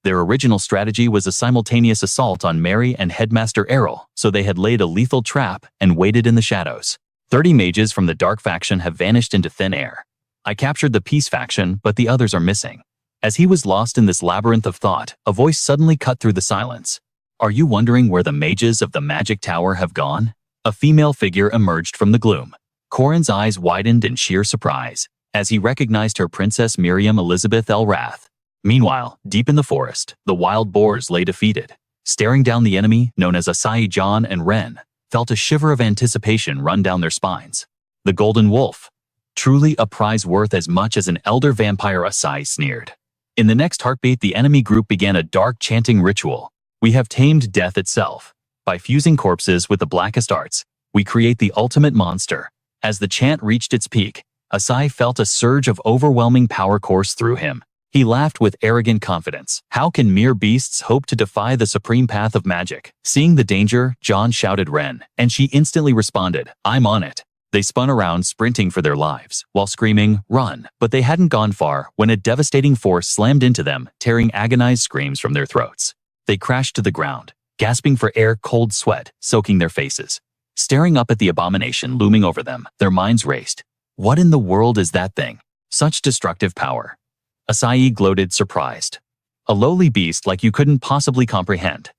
Their original strategy was a simultaneous assault on Mary and Headmaster Errol, so they had laid a lethal trap and waited in the shadows. 30 mages from the Dark faction have vanished into thin air. I captured the Peace faction, but the others are missing. As he was lost in this labyrinth of thought, a voice suddenly cut through the silence. Are you wondering where the mages of the Magic Tower have gone? A female figure emerged from the gloom. Corin's eyes widened in sheer surprise as he recognized her Princess Miriam Elizabeth Elrath. Meanwhile, deep in the forest, the wild boars lay defeated. Staring down the enemy, known as Asai, John and Ren felt a shiver of anticipation run down their spines. The Golden Wolf. Truly a prize worth as much as an elder vampire, Asai sneered. In the next heartbeat, the enemy group began a dark chanting ritual. We have tamed death itself. By fusing corpses with the blackest arts, we create the ultimate monster. As the chant reached its peak, Asai felt a surge of overwhelming power course through him. He laughed with arrogant confidence. How can mere beasts hope to defy the supreme path of magic? Seeing the danger, John shouted Ren, and she instantly responded, I'm on it. They spun around, sprinting for their lives, while screaming, run. But they hadn't gone far when a devastating force slammed into them, tearing agonized screams from their throats. They crashed to the ground, gasping for air, cold sweat soaking their faces. Staring up at the abomination looming over them, their minds raced. What in the world is that thing? Such destructive power. Asai gloated, surprised. A lowly beast like you couldn't possibly comprehend.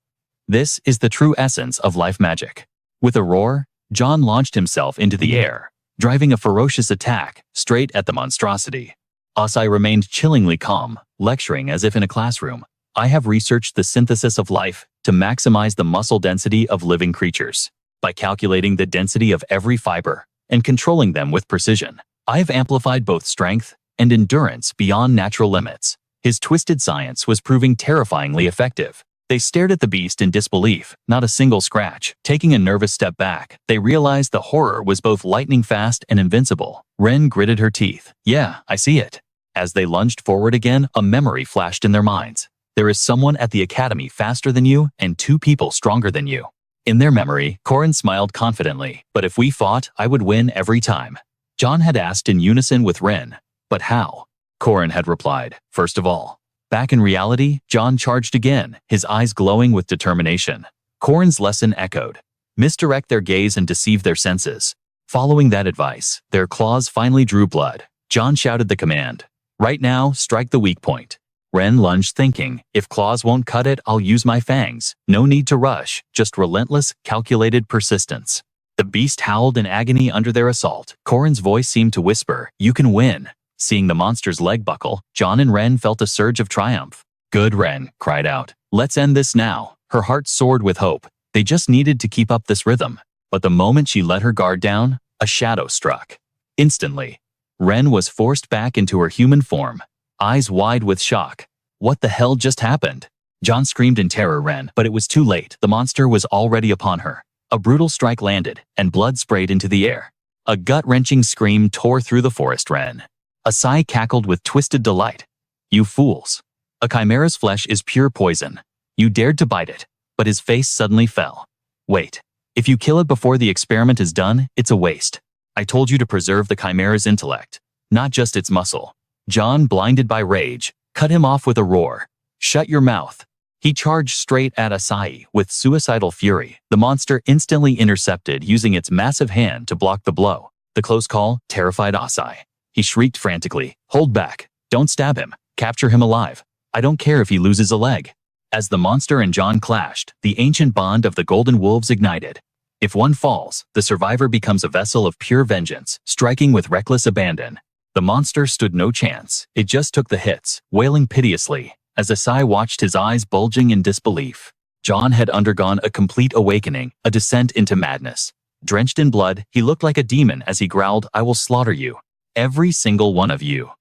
This is the true essence of life magic. With a roar, John launched himself into the air, driving a ferocious attack straight at the monstrosity. Asai remained chillingly calm, lecturing as if in a classroom. I have researched the synthesis of life to maximize the muscle density of living creatures. By calculating the density of every fiber and controlling them with precision, I have amplified both strength and endurance beyond natural limits. His twisted science was proving terrifyingly effective. They stared at the beast in disbelief, not a single scratch. Taking a nervous step back, they realized the horror was both lightning fast and invincible. Ren gritted her teeth. Yeah, I see it. As they lunged forward again, a memory flashed in their minds. There is someone at the academy faster than you and 2 people stronger than you. In their memory, Corin smiled confidently. But if we fought, I would win every time. John had asked in unison with Ren. But how? Corin had replied, first of all. Back in reality, John charged again, his eyes glowing with determination. Corin's lesson echoed. Misdirect their gaze and deceive their senses. Following that advice, their claws finally drew blood. John shouted the command. Right now, strike the weak point. Ren lunged, thinking, if claws won't cut it, I'll use my fangs. No need to rush, just relentless, calculated persistence. The beast howled in agony under their assault. Corin's voice seemed to whisper, you can win. Seeing the monster's leg buckle, John and Ren felt a surge of triumph. Good, Ren cried out. Let's end this now. Her heart soared with hope. They just needed to keep up this rhythm. But the moment she let her guard down, a shadow struck. Instantly, Ren was forced back into her human form, eyes wide with shock. What the hell just happened? John screamed in terror, Ren, but it was too late. The monster was already upon her. A brutal strike landed, and blood sprayed into the air. A gut-wrenching scream tore through the forest. Ren. Asai cackled with twisted delight. You fools. A chimera's flesh is pure poison. You dared to bite it, but his face suddenly fell. Wait. If you kill it before the experiment is done, it's a waste. I told you to preserve the chimera's intellect, not just its muscle. John, blinded by rage, cut him off with a roar. Shut your mouth. He charged straight at Asahi with suicidal fury. The monster instantly intercepted, using its massive hand to block the blow. The close call terrified Asahi. He shrieked frantically, "Hold back. Don't stab him. Capture him alive. I don't care if he loses a leg." As the monster and John clashed, the ancient bond of the Golden Wolves ignited. If one falls, the survivor becomes a vessel of pure vengeance, striking with reckless abandon. The monster stood no chance. It just took the hits, wailing piteously, as Asahi watched, his eyes bulging in disbelief. John had undergone a complete awakening, a descent into madness. Drenched in blood, he looked like a demon as he growled, "I will slaughter you. Every single one of you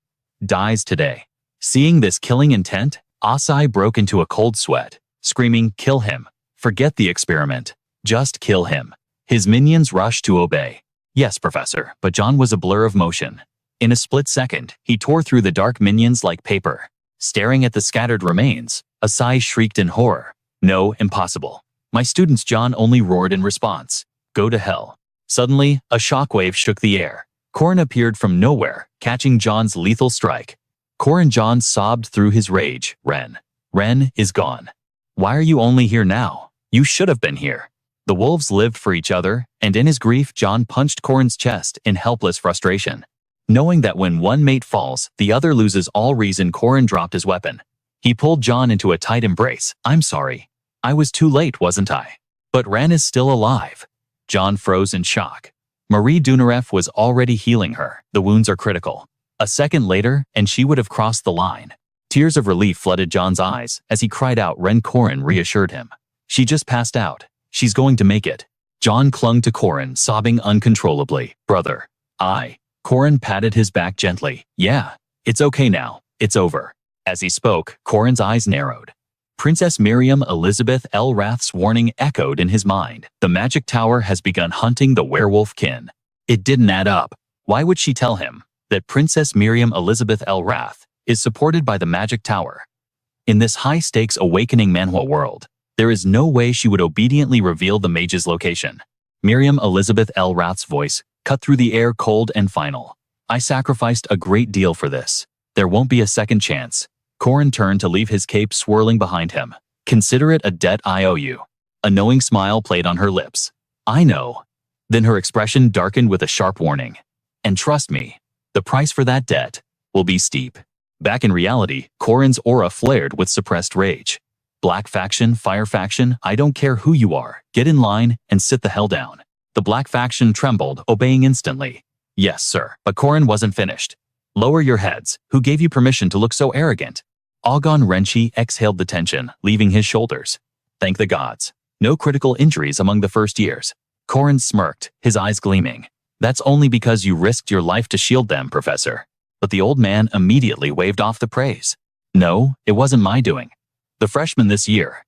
dies today." Seeing this killing intent, Asahi broke into a cold sweat, screaming, "Kill him. Forget the experiment. Just kill him." His minions rushed to obey. "Yes, Professor," but John was a blur of motion. In a split second, he tore through the dark minions like paper. Staring at the scattered remains, Asahi shrieked in horror. "No, impossible. My students." John only roared in response. "Go to hell." Suddenly, a shockwave shook the air. Corin appeared from nowhere, catching John's lethal strike. Corin. John sobbed through his rage. Ren is gone. Why are you only here now? You should have been here." The wolves lived for each other, and in his grief, John punched Corin's chest in helpless frustration. Knowing that when one mate falls, the other loses all reason, Corin dropped his weapon. He pulled John into a tight embrace. "I'm sorry. I was too late, wasn't I? But Ren is still alive." John froze in shock. Marie Dunareff was already healing her. The wounds are critical. A second later, and she would have crossed the line. Tears of relief flooded John's eyes as he cried out. Corin reassured him. "She just passed out. She's going to make it." John clung to Corin, sobbing uncontrollably. "Brother, Corin patted his back gently. "Yeah, it's okay now. It's over." As he spoke, Corin's eyes narrowed. Princess Miriam Elizabeth L. Rath's warning echoed in his mind. The magic tower has begun hunting the werewolf kin. It didn't add up. Why would she tell him that Princess Miriam Elizabeth L. Rath is supported by the magic tower? In this high-stakes awakening manhwa world, there is no way she would obediently reveal the mage's location. Miriam Elizabeth L. Rath's voice cut through the air, cold and final. "I sacrificed a great deal for this. There won't be a second chance." Corin turned to leave, his cape swirling behind him. "Consider it a debt I owe you." A knowing smile played on her lips. "I know." Then her expression darkened with a sharp warning. "And trust me, the price for that debt will be steep." Back in reality, Corin's aura flared with suppressed rage. "Black faction, fire faction, I don't care who you are. Get in line and sit the hell down." The black faction trembled, obeying instantly. "Yes, sir." But Corin wasn't finished. "Lower your heads. Who gave you permission to look so arrogant?" Ogon Renchi exhaled the tension, leaving his shoulders. "Thank the gods. No critical injuries among the first years." Corin smirked, his eyes gleaming. "That's only because you risked your life to shield them, Professor." But the old man immediately waved off the praise. "No, it wasn't my doing. The freshmen this year.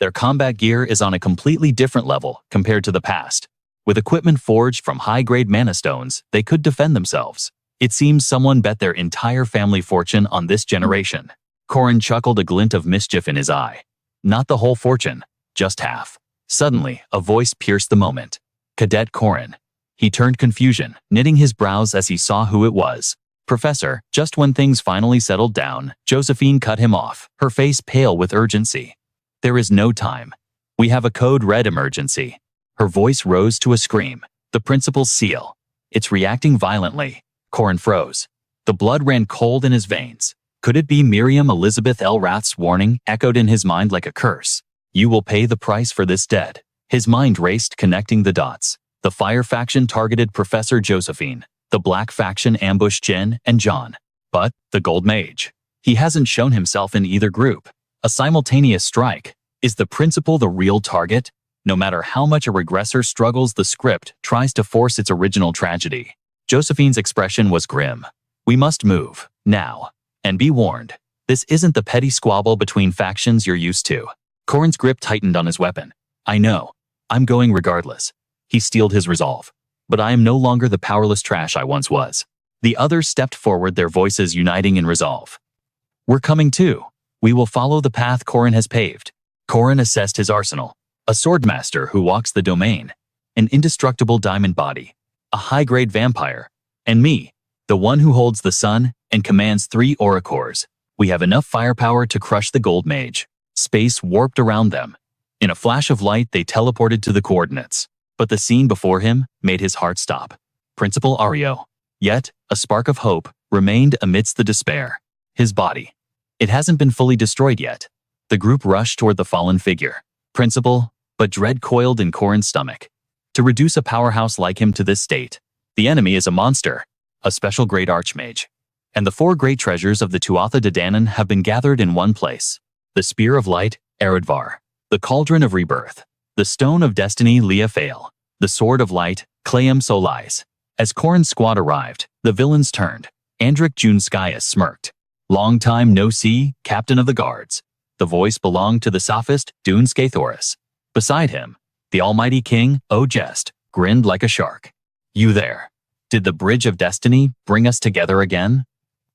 Their combat gear is on a completely different level compared to the past. With equipment forged from high-grade mana stones, they could defend themselves. It seems someone bet their entire family fortune on this generation." Corin chuckled, a glint of mischief in his eye. "Not the whole fortune, just half." Suddenly, a voice pierced the moment. "Cadet Corin." He turned confusion, knitting his brows as he saw who it was. "Professor." Just when things finally settled down, Josephine cut him off, her face pale with urgency. "There is no time. We have a code red emergency." Her voice rose to a scream. "The principal's seal. It's reacting violently." Corin froze. The blood ran cold in his veins. Could it be Miriam Elizabeth L. Rath's warning echoed in his mind like a curse? "You will pay the price for this debt." His mind raced, connecting the dots. The fire faction targeted Professor Josephine. The black faction ambushed Jen and John. But the gold mage. He hasn't shown himself in either group. A simultaneous strike. Is the principal the real target? No matter how much a regressor struggles, the script tries to force its original tragedy. Josephine's expression was grim. "We must move, now. And be warned, this isn't the petty squabble between factions you're used to." Corin's grip tightened on his weapon. "I know. I'm going regardless." He steeled his resolve. "But I am no longer the powerless trash I once was." The others stepped forward, their voices uniting in resolve. "We're coming too. We will follow the path Corin has paved." Corin assessed his arsenal. A swordmaster who walks the domain, an indestructible diamond body, a high-grade vampire, and me, the one who holds the sun and commands 3 aura cores. We have enough firepower to crush the gold mage. Space warped around them. In a flash of light, they teleported to the coordinates. But the scene before him made his heart stop. Principal Ario. Yet, a spark of hope remained amidst the despair. His body. It hasn't been fully destroyed yet. The group rushed toward the fallen figure. Principal, but dread coiled in Corin's stomach. To reduce a powerhouse like him to this state, the enemy is a monster, a special great archmage. And the 4 great treasures of the Tuatha De Danann have been gathered in one place. The Spear of Light, Eredvar. The Cauldron of Rebirth. The Stone of Destiny, Leafael. The Sword of Light, Clayam Solais. As Corin's squad arrived, the villains turned. Andric Junskaya smirked. Long time no see, Captain of the Guards. The voice belonged to the sophist, Dune Skathoris. Beside him, the almighty king, Ogest, grinned like a shark. You there. Did the Bridge of Destiny bring us together again?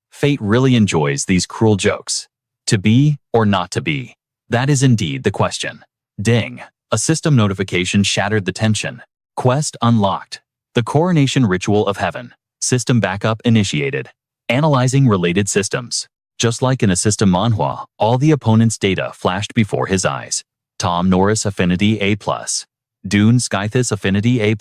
Fate really enjoys these cruel jokes. To be or not to be? That is indeed the question. Ding. A system notification shattered the tension. Quest unlocked. The Coronation Ritual of Heaven. System backup initiated. Analyzing related systems. Just like in a system Manhwa, all the opponent's data flashed before his eyes. Tom Norris Affinity A+. Dune Skythis Affinity A+.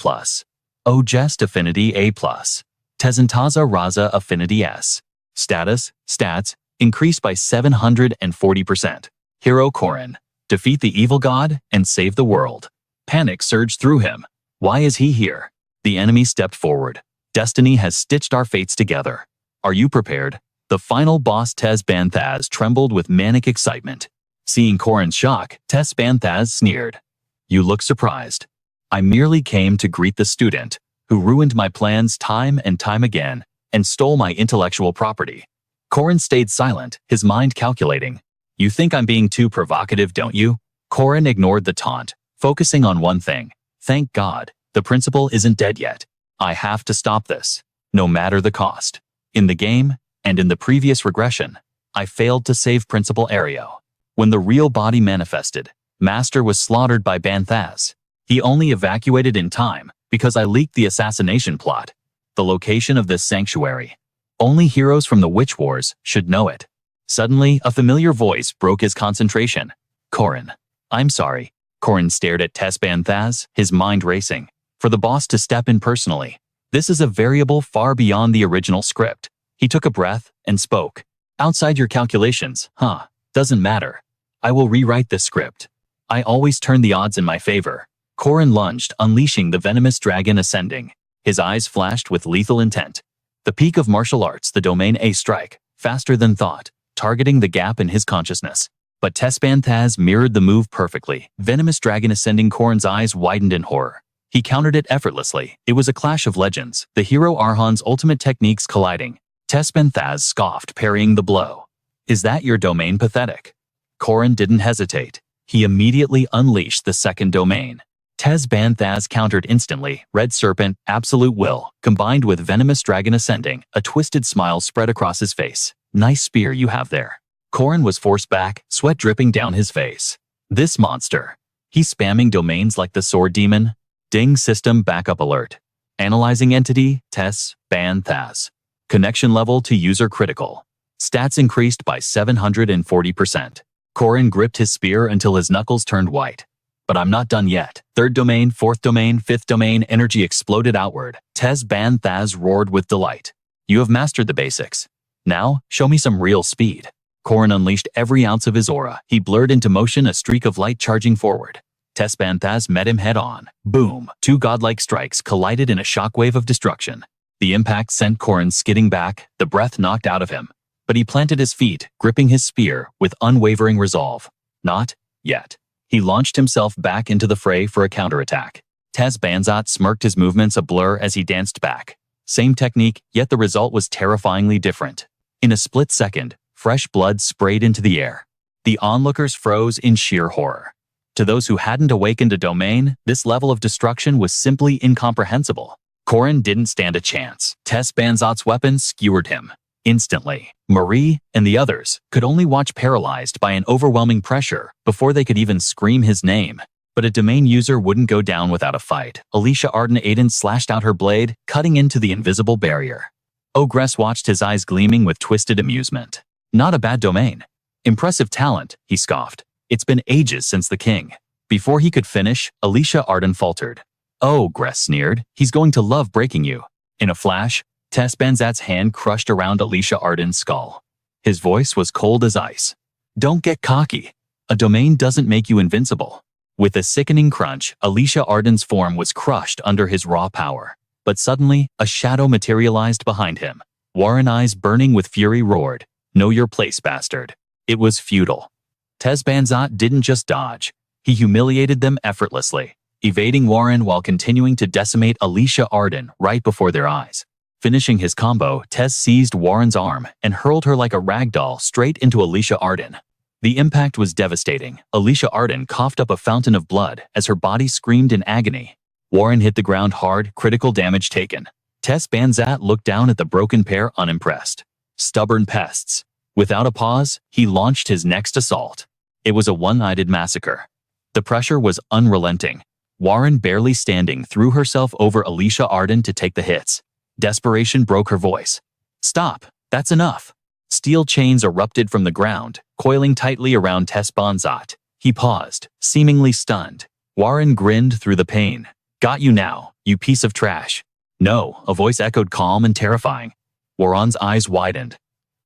Ogest Affinity A+. Tezintaza Raza Affinity S. Status, stats, increased by 740%. Hero Corin. Defeat the evil god and save the world. Panic surged through him. Why is he here? The enemy stepped forward. Destiny has stitched our fates together. Are you prepared? The final boss Tez Banthaz trembled with manic excitement. Seeing Corin's shock, Tez Banthaz sneered. You look surprised. I merely came to greet the student, who ruined my plans time and time again, and stole my intellectual property. Corin stayed silent, his mind calculating. You think I'm being too provocative, don't you? Corin ignored the taunt, focusing on one thing. Thank God, the principal isn't dead yet. I have to stop this, no matter the cost. In the game, and in the previous regression, I failed to save Principal Ario. When the real body manifested, Master was slaughtered by Banthaz. He only evacuated in time because I leaked the assassination plot. The location of this sanctuary. Only heroes from the Witch Wars should know it. Suddenly, a familiar voice broke his concentration. Corin. I'm sorry. Corin stared at Tez Banthaz, his mind racing. For the boss to step in personally. This is a variable far beyond the original script. He took a breath and spoke. Outside your calculations, huh? Doesn't matter. I will rewrite this script. I always turn the odds in my favor. Corin lunged, unleashing the venomous dragon ascending. His eyes flashed with lethal intent. The peak of martial arts, the domain A strike, faster than thought, targeting the gap in his consciousness. But Tez Banthaz mirrored the move perfectly. Venomous dragon ascending. Corin's eyes widened in horror. He countered it effortlessly. It was a clash of legends, the hero Arhan's ultimate techniques colliding. Tez Banthaz scoffed, parrying the blow. Is that your domain? Pathetic. Corin didn't hesitate. He immediately unleashed the second domain. Tez Banthaz countered instantly. Red Serpent, Absolute Will, combined with Venomous Dragon ascending. A twisted smile spread across his face. Nice spear you have there. Corin was forced back, sweat dripping down his face. This monster. He's spamming domains like the Sword Demon. Ding system backup alert. Analyzing entity, Tez Banthaz. Connection level to user critical. Stats increased by 740%. Corin gripped his spear until his knuckles turned white. But I'm not done yet. Third domain, fourth domain, fifth domain, energy exploded outward. Tez Banthaz roared with delight. You have mastered the basics. Now, show me some real speed. Corin unleashed every ounce of his aura. He blurred into motion, a streak of light charging forward. Tez Banthaz met him head on. Boom! 2 godlike strikes collided in a shockwave of destruction. The impact sent Corin skidding back, the breath knocked out of him. But he planted his feet, gripping his spear with unwavering resolve. Not yet. He launched himself back into the fray for a counterattack. Tez Banthaz smirked, his movements a blur as he danced back. Same technique, yet the result was terrifyingly different. In a split second, fresh blood sprayed into the air. The onlookers froze in sheer horror. To those who hadn't awakened a domain, this level of destruction was simply incomprehensible. Corin didn't stand a chance. Tez Banthaz's weapon skewered him. Instantly, Marie and the others could only watch paralyzed by an overwhelming pressure before they could even scream his name. But a domain user wouldn't go down without a fight. Alicia Arden Aiden slashed out her blade, cutting into the invisible barrier. Ogress watched, his eyes gleaming with twisted amusement. Not a bad domain. Impressive talent, he scoffed. It's been ages since the king. Before he could finish, Alicia Arden faltered. Oh, Gress sneered, he's going to love breaking you. In a flash, Tess Banzat's hand crushed around Alicia Arden's skull. His voice was cold as ice. Don't get cocky. A domain doesn't make you invincible. With a sickening crunch, Alicia Arden's form was crushed under his raw power. But suddenly, a shadow materialized behind him. Warren's eyes burning with fury roared, "Know your place, bastard." It was futile. Tess Banzat didn't just dodge. He humiliated them effortlessly, evading Warren while continuing to decimate Alicia Arden right before their eyes. Finishing his combo, Tess seized Warren's arm and hurled her like a ragdoll straight into Alicia Arden. The impact was devastating. Alicia Arden coughed up a fountain of blood as her body screamed in agony. Warren hit the ground hard, critical damage taken. Tess Banzat looked down at the broken pair unimpressed. Stubborn pests. Without a pause, he launched his next assault. It was a one-sided massacre. The pressure was unrelenting. Warren, barely standing, threw herself over Alicia Arden to take the hits. Desperation broke her voice. "Stop, that's enough." Steel chains erupted from the ground, coiling tightly around Tess Banzat. He paused, seemingly stunned. Warren grinned through the pain. "Got you now, you piece of trash." "No," a voice echoed, calm and terrifying. Warren's eyes widened.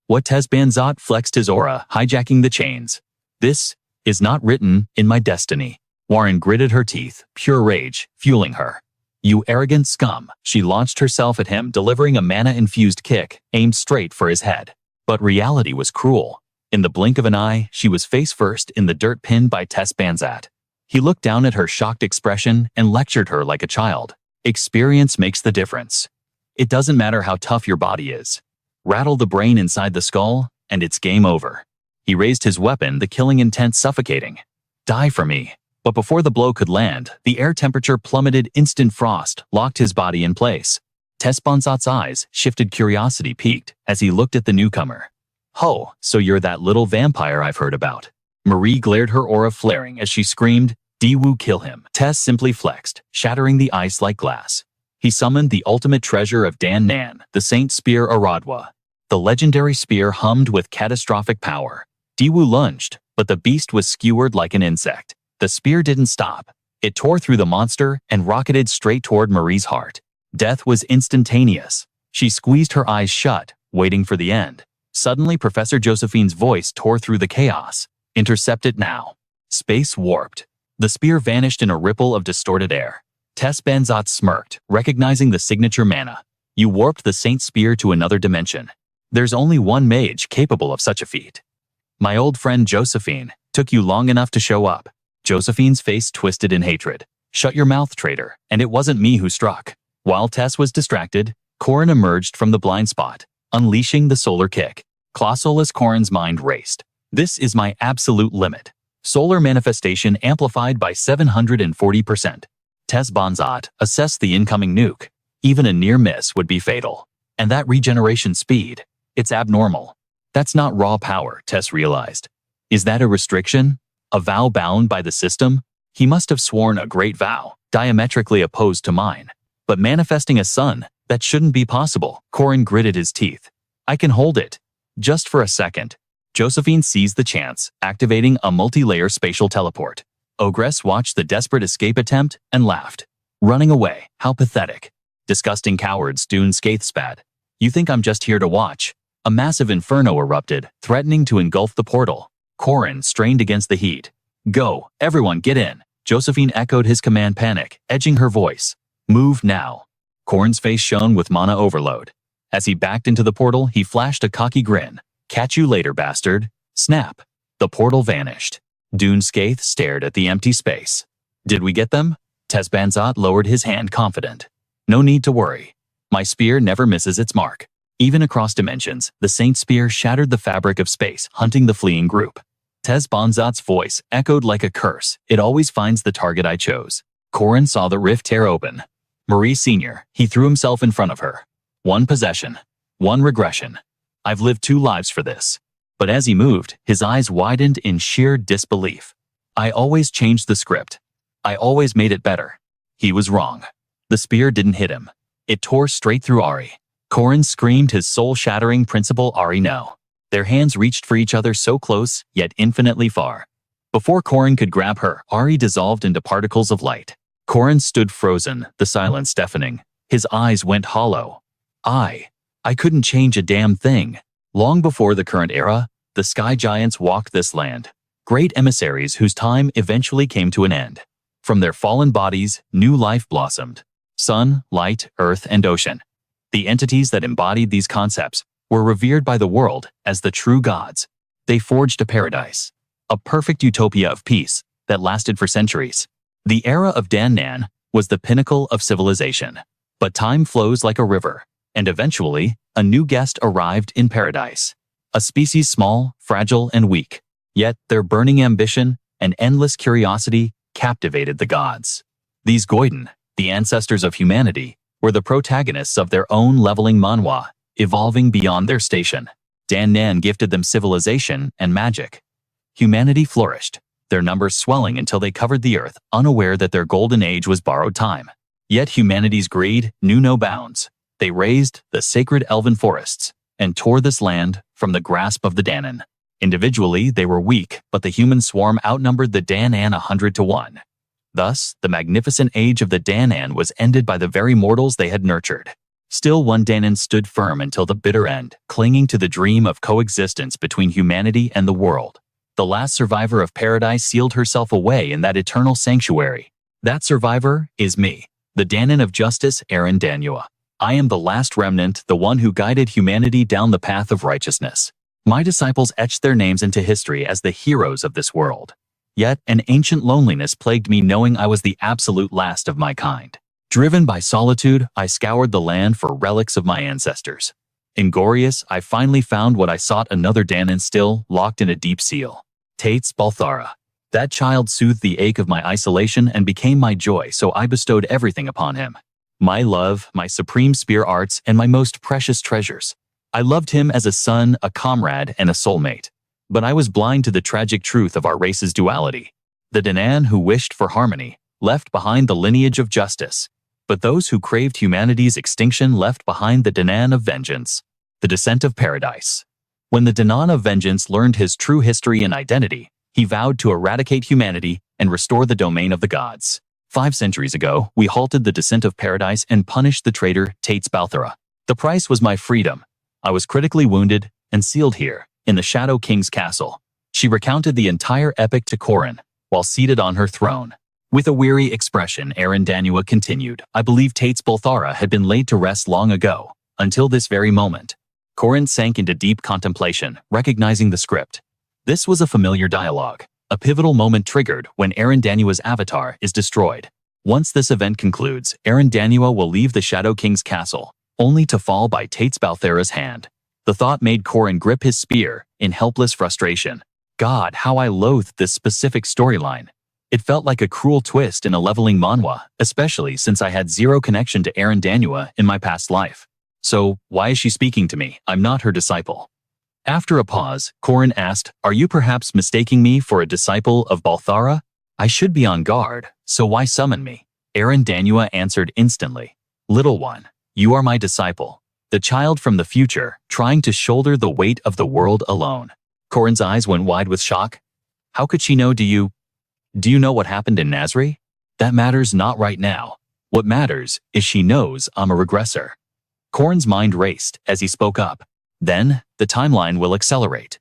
What? Tess Banzat flexed his aura, hijacking the chains. "This is not written in my destiny." Warren gritted her teeth, pure rage fueling her. "You arrogant scum." She launched herself at him, delivering a mana-infused kick aimed straight for his head. But reality was cruel. In the blink of an eye, she was face-first in the dirt, pinned by Tess Banzat. He looked down at her shocked expression and lectured her like a child. "Experience makes the difference. It doesn't matter how tough your body is. Rattle the brain inside the skull, and it's game over." He raised his weapon, the killing intent suffocating. "Die for me." But before the blow could land, the air temperature plummeted. Instant frost locked his body in place. Tess Banzat's eyes shifted, curiosity peaked as he looked at the newcomer. "Ho, so you're that little vampire I've heard about." Marie glared, her aura flaring as she screamed, "Diwu, kill him." Tess simply flexed, shattering the ice like glass. He summoned the ultimate treasure of Dan Nan, the Saint Spear Aradwa. The legendary spear hummed with catastrophic power. Diwu lunged, but the beast was skewered like an insect. The spear didn't stop. It tore through the monster and rocketed straight toward Marie's heart. Death was instantaneous. She squeezed her eyes shut, waiting for the end. Suddenly, Professor Josephine's voice tore through the chaos. "Intercept it now." Space warped. The spear vanished in a ripple of distorted air. Tess Banzat smirked, recognizing the signature mana. "You warped the Saint Spear to another dimension. There's only one mage capable of such a feat. My old friend Josephine. Took you long enough to show up." Josephine's face twisted in hatred. "Shut your mouth, traitor, and it wasn't me who struck." While Tess was distracted, Corin emerged from the blind spot, unleashing the solar kick. Clawsolace. Corin's mind raced. "This is my absolute limit." Solar manifestation amplified by 740%. Tess Banzat assessed the incoming nuke. Even a near miss would be fatal. And that regeneration speed, it's abnormal. That's not raw power, Tess realized. Is that a restriction? A vow bound by the system? He must have sworn a great vow, diametrically opposed to mine. But manifesting a sun, that shouldn't be possible. Corin gritted his teeth. "I can hold it. Just for a second." Josephine seized the chance, activating a multi-layer spatial teleport. Ogress watched the desperate escape attempt and laughed. "Running away, how pathetic." "Disgusting cowards," Dune Skaith spat. "You think I'm just here to watch?" A massive inferno erupted, threatening to engulf the portal. Corin strained against the heat. "Go, everyone get in." Josephine echoed his command, panic, edging her voice. "Move now." Corin's face shone with mana overload. As he backed into the portal, he flashed a cocky grin. "Catch you later, bastard." Snap. The portal vanished. Dune Skaith stared at the empty space. "Did we get them?" Tess Banzat lowered his hand, confident. "No need to worry. My spear never misses its mark." Even across dimensions, the Saint Spear shattered the fabric of space, hunting the fleeing group. Tess Banzat's voice echoed like a curse. "It always finds the target I chose." Corin saw the rift tear open. Marie Sr., he threw himself in front of her. One possession. One regression. I've lived 2 lives for this. But as he moved, his eyes widened in sheer disbelief. I always changed the script. I always made it better. He was wrong. The spear didn't hit him. It tore straight through Ari. Corin screamed his soul-shattering principle, Ari, no. Their hands reached for each other so close, yet infinitely far. Before Corin could grab her, Ari dissolved into particles of light. Corin stood frozen, the silence deafening. His eyes went hollow. I couldn't change a damn thing. Long before the current era, the sky giants walked this land. Great emissaries whose time eventually came to an end. From their fallen bodies, new life blossomed. Sun, light, earth, and ocean. The entities that embodied these concepts were revered by the world as the true gods. They forged a paradise. A perfect utopia of peace that lasted for centuries. The era of Dan Nan was the pinnacle of civilization. But time flows like a river, and eventually, a new guest arrived in paradise. A species small, fragile, and weak. Yet their burning ambition and endless curiosity captivated the gods. These Goiden, the ancestors of humanity, were the protagonists of their own leveling manhwa, evolving beyond their station. Dan Nan gifted them civilization and magic. Humanity flourished, their numbers swelling until they covered the earth, unaware that their golden age was borrowed time. Yet humanity's greed knew no bounds. They razed the sacred elven forests and tore this land from the grasp of the Danan. Individually, they were weak, but the human swarm outnumbered the Danan 100 to 1. Thus, the magnificent age of the Danan was ended by the very mortals they had nurtured. Still, one Danan stood firm until the bitter end, clinging to the dream of coexistence between humanity and the world. The last survivor of paradise sealed herself away in that eternal sanctuary. That survivor is me, the Danan of justice, Aaron Danua. I am the last remnant, the one who guided humanity down the path of righteousness. My disciples etched their names into history as the heroes of this world. Yet, an ancient loneliness plagued me, knowing I was the absolute last of my kind. Driven by solitude, I scoured the land for relics of my ancestors. Inglorious, I finally found what I sought, another Danan still locked in a deep seal. Tates Balthara. That child soothed the ache of my isolation and became my joy, so I bestowed everything upon him. My love, my supreme spear arts, and my most precious treasures. I loved him as a son, a comrade, and a soulmate. But I was blind to the tragic truth of our race's duality. The Danan who wished for harmony left behind the lineage of justice. But those who craved humanity's extinction left behind the Danan of vengeance. The descent of paradise. When the Danan of vengeance learned his true history and identity, he vowed to eradicate humanity and restore the domain of the gods. 5 centuries ago, we halted the descent of paradise and punished the traitor Tates Balthara. The price was my freedom. I was critically wounded and sealed here, in the Shadow King's castle. She recounted the entire epic to Corin, while seated on her throne. With a weary expression, Aaron Danua continued, I believe Tates Balthara had been laid to rest long ago, until this very moment. Corin sank into deep contemplation, recognizing the script. This was a familiar dialogue. A pivotal moment triggered when Aaron Danua's avatar is destroyed. Once this event concludes, Aaron Danua will leave the Shadow King's castle, only to fall by Tates Balthara's hand. The thought made Corin grip his spear in helpless frustration. God, how I loathed this specific storyline. It felt like a cruel twist in a leveling manhwa, especially since I had zero connection to Aaron Danua in my past life. So, why is she speaking to me? I'm not her disciple. After a pause, Corin asked, are you perhaps mistaking me for a disciple of Balthara? I should be on guard, so why summon me? Aaron Danua answered instantly. Little one, you are my disciple, the child from the future, trying to shoulder the weight of the world alone. Corin's eyes went wide with shock. How could she know? Do you know what happened in Nazri? That matters not right now. What matters is she knows I'm a regressor. Corin's mind raced as he spoke up. Then, the timeline will accelerate.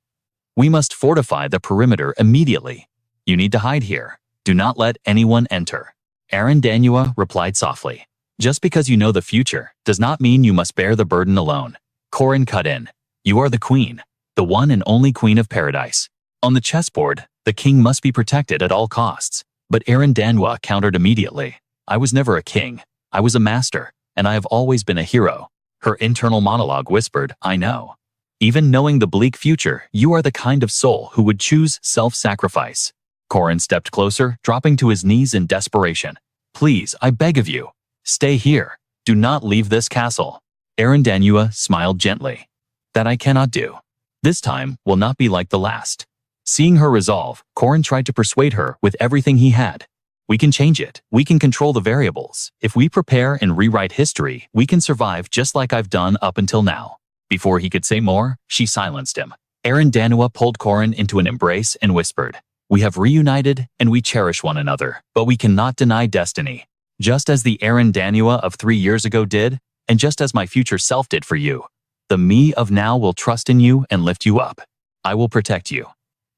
We must fortify the perimeter immediately. You need to hide here. Do not let anyone enter. Aaron Danua replied softly. Just because you know the future does not mean you must bear the burden alone. Corin cut in. You are the queen, the one and only queen of paradise. On the chessboard, the king must be protected at all costs. But Aaron Danua countered immediately. I was never a king. I was a master, and I have always been a hero. Her internal monologue whispered, I know. Even knowing the bleak future, you are the kind of soul who would choose self-sacrifice. Corin stepped closer, dropping to his knees in desperation. Please, I beg of you. Stay here. Do not leave this castle. Aaron Danua smiled gently. That I cannot do. This time will not be like the last. Seeing her resolve, Corin tried to persuade her with everything he had. We can change it. We can control the variables. If we prepare and rewrite history, we can survive just like I've done up until now. Before he could say more, she silenced him. Danua pulled Corin into an embrace and whispered, "We have reunited and we cherish one another, but we cannot deny destiny. Just as the Danua of 3 years ago did, and just as my future self did for you. The me of now will trust in you and lift you up. I will protect you.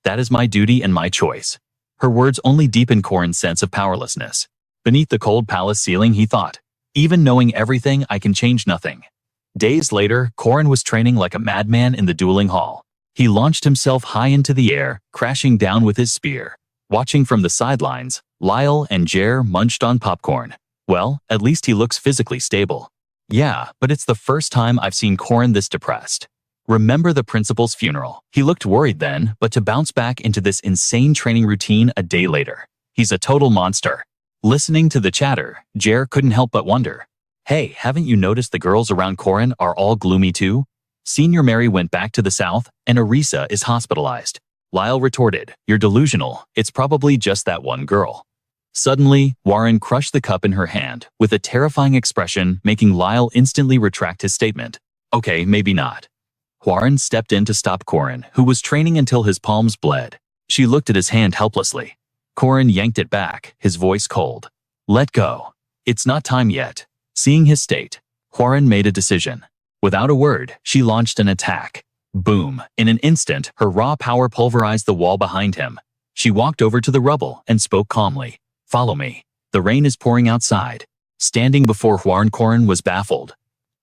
That is my duty and my choice." Her words only deepened Corin's sense of powerlessness. Beneath the cold palace ceiling, he thought, "Even knowing everything, I can change nothing." Days later, Corin was training like a madman in the dueling hall. He launched himself high into the air, crashing down with his spear. Watching from the sidelines, Lyle and Jer munched on popcorn. Well, at least he looks physically stable. Yeah, but it's the first time I've seen Corin this depressed. Remember the principal's funeral. He looked worried then, but to bounce back into this insane training routine a day later. He's a total monster. Listening to the chatter, Jer couldn't help but wonder, "Hey, haven't you noticed the girls around Corin are all gloomy too? Senior Mary went back to the south, and Arisa is hospitalized." Lyle retorted, "You're delusional. It's probably just that one girl." Suddenly, Warren crushed the cup in her hand, with a terrifying expression making Lyle instantly retract his statement. "Okay, maybe not." Warren stepped in to stop Corin, who was training until his palms bled. She looked at his hand helplessly. Corin yanked it back, his voice cold. "Let go. It's not time yet." Seeing his state, Warren made a decision. Without a word, she launched an attack. Boom! In an instant, her raw power pulverized the wall behind him. She walked over to the rubble and spoke calmly. "Follow me. The rain is pouring outside." Standing before Warren, Corin was baffled.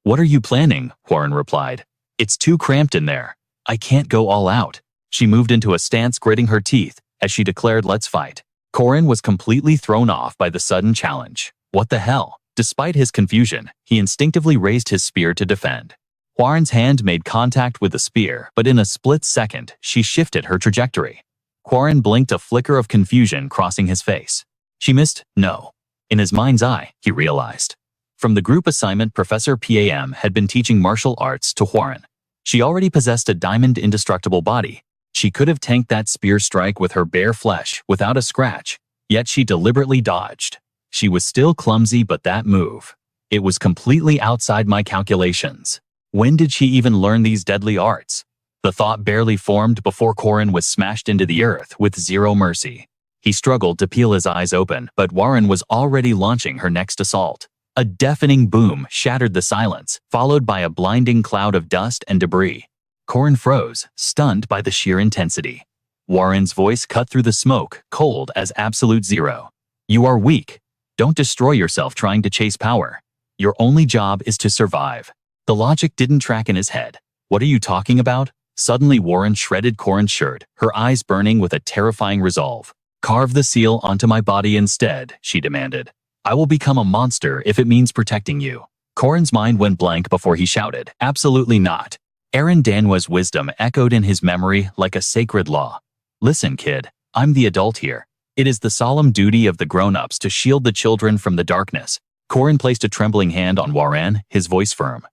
"What are you planning?" Warren replied. "It's too cramped in there. I can't go all out." She moved into a stance, gritting her teeth, as she declared, "Let's fight." Corin was completely thrown off by the sudden challenge. What the hell? Despite his confusion, he instinctively raised his spear to defend. Warren's hand made contact with the spear, but in a split second, she shifted her trajectory. Corin blinked, a flicker of confusion crossing his face. She missed? No. In his mind's eye, he realized. From the group assignment, Professor Pam had been teaching martial arts to Warren. She already possessed a diamond indestructible body. She could have tanked that spear strike with her bare flesh without a scratch, yet she deliberately dodged. She was still clumsy, but that move, it was completely outside my calculations. When did she even learn these deadly arts? The thought barely formed before Corin was smashed into the earth with zero mercy. He struggled to peel his eyes open, but Warren was already launching her next assault. A deafening boom shattered the silence, followed by a blinding cloud of dust and debris. Corin froze, stunned by the sheer intensity. Warren's voice cut through the smoke, cold as absolute zero. "You are weak. Don't destroy yourself trying to chase power. Your only job is to survive." The logic didn't track in his head. "What are you talking about?" Suddenly Warren shredded Corin's shirt, her eyes burning with a terrifying resolve. "Carve the seal onto my body instead," she demanded. "I will become a monster if it means protecting you." Corin's mind went blank before he shouted, "Absolutely not." Danua's wisdom echoed in his memory like a sacred law. "Listen, kid, I'm the adult here. It is the solemn duty of the grown-ups to shield the children from the darkness." Corin placed a trembling hand on Warren, his voice firm.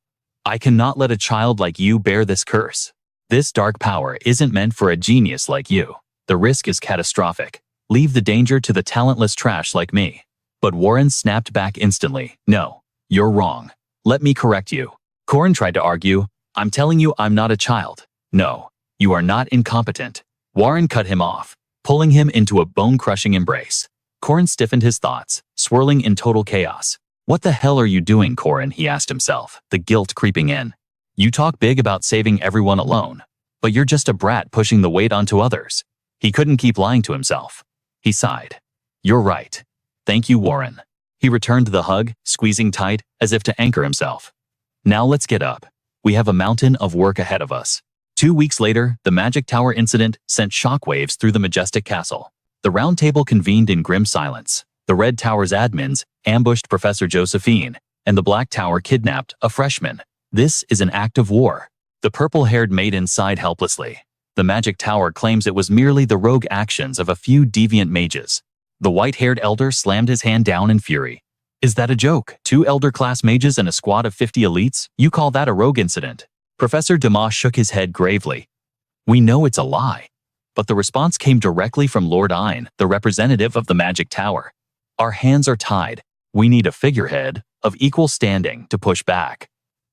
"I cannot let a child like you bear this curse. This dark power isn't meant for a genius like you. The risk is catastrophic. Leave the danger to the talentless trash like me." But Warren snapped back instantly. "No, you're wrong. Let me correct you." Corin tried to argue. "I'm telling you I'm not a child. No, you are not incompetent." Warren cut him off, pulling him into a bone-crushing embrace. Corin stiffened his thoughts, swirling in total chaos. "What the hell are you doing, Corin?" he asked himself, the guilt creeping in. "You talk big about saving everyone alone, but you're just a brat pushing the weight onto others." He couldn't keep lying to himself. He sighed. "You're right. Thank you, Warren." He returned the hug, squeezing tight, as if to anchor himself. "Now let's get up. We have a mountain of work ahead of us." 2 weeks later, the Magic Tower incident sent shockwaves through the majestic castle. The Round Table convened in grim silence. The Red Tower's admins ambushed Professor Josephine, and the Black Tower kidnapped a freshman. "This is an act of war." The purple-haired maiden sighed helplessly. The Magic Tower claims it was merely the rogue actions of a few deviant mages. The white-haired elder slammed his hand down in fury. "Is that a joke? 2 elder class mages and a squad of 50 elites? You call that a rogue incident? Professor Dumas shook his head gravely. We know it's a lie. But the response came directly from Lord Ein, the representative of the Magic Tower. Our hands are tied. We need a figurehead of equal standing to push back.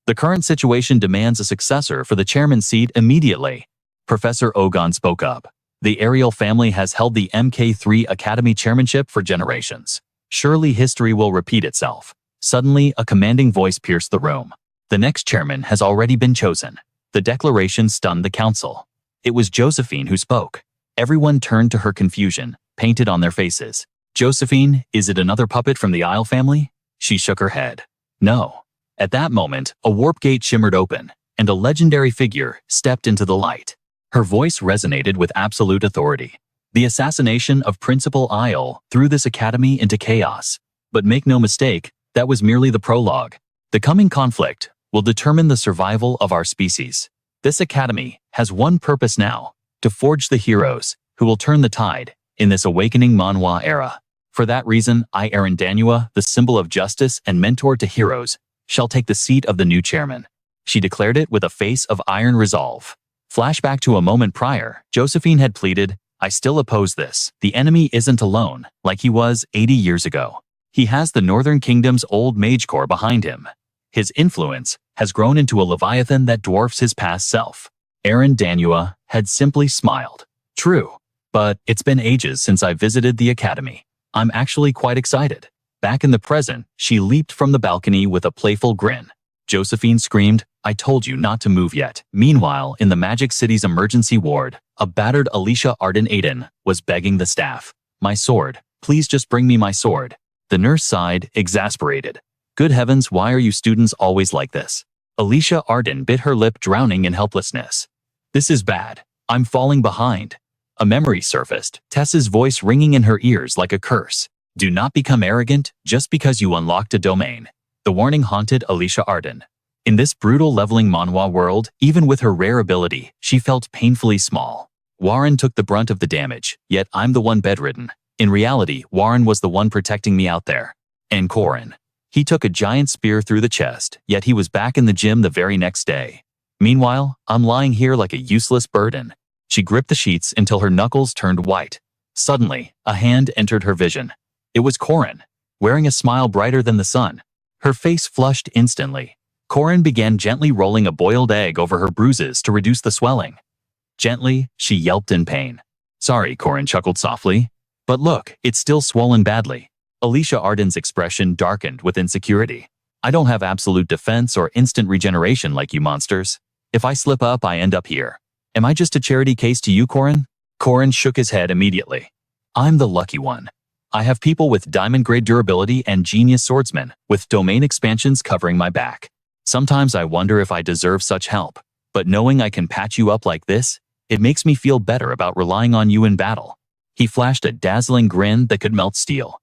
The current situation demands a successor for the chairman's seat immediately. Professor Ogon spoke up. The Ariel family has held the MK3 Academy chairmanship for generations. Surely history will repeat itself. Suddenly, a commanding voice pierced the room. The next chairman has already been chosen. The declaration stunned the council. It was Josephine who spoke. Everyone turned to her, confusion painted on their faces. Josephine, is it another puppet from the Isle family? She shook her head. No. At that moment, a warp gate shimmered open, and a legendary figure stepped into the light. Her voice resonated with absolute authority. The assassination of Principal Isle threw this academy into chaos. But make no mistake, that was merely the prologue. The coming conflict will determine the survival of our species. This academy has one purpose now, to forge the heroes who will turn the tide in this awakening Manhwa era. For that reason, I, Danua, the symbol of justice and mentor to heroes, shall take the seat of the new chairman. She declared it with a face of iron resolve. Flashback to a moment prior, Josephine had pleaded, I still oppose this. The enemy isn't alone, like he was 80 years ago. He has the Northern Kingdom's old mage corps behind him. His influence has grown into a leviathan that dwarfs his past self. Danua had simply smiled. True, but it's been ages since I visited the academy. I'm actually quite excited. Back in the present, she leaped from the balcony with a playful grin. Josephine screamed, I told you not to move yet. Meanwhile, in the Magic City's emergency ward, a battered Alicia Arden Aiden was begging the staff. My sword. Please just bring me my sword. The nurse sighed, exasperated. Good heavens, why are you students always like this? Alicia Arden bit her lip, drowning in helplessness. This is bad. I'm falling behind. A memory surfaced, Tessa's voice ringing in her ears like a curse. Do not become arrogant just because you unlocked a domain. The warning haunted Alicia Arden. In this brutal leveling Manhwa world, even with her rare ability, she felt painfully small. Warren took the brunt of the damage, yet I'm the one bedridden. In reality, Warren was the one protecting me out there. And Corin. He took a giant spear through the chest, yet he was back in the gym the very next day. Meanwhile, I'm lying here like a useless burden. She gripped the sheets until her knuckles turned white. Suddenly, a hand entered her vision. It was Corin, wearing a smile brighter than the sun. Her face flushed instantly. Corin began gently rolling a boiled egg over her bruises to reduce the swelling. Gently, she yelped in pain. Sorry, Corin chuckled softly. But look, it's still swollen badly. Alicia Arden's expression darkened with insecurity. I don't have absolute defense or instant regeneration like you monsters. If I slip up, I end up here. Am I just a charity case to you, Corin? Corin shook his head immediately. I'm the lucky one. I have people with diamond-grade durability and genius swordsmen, with domain expansions covering my back. Sometimes I wonder if I deserve such help, but knowing I can patch you up like this, it makes me feel better about relying on you in battle. He flashed a dazzling grin that could melt steel.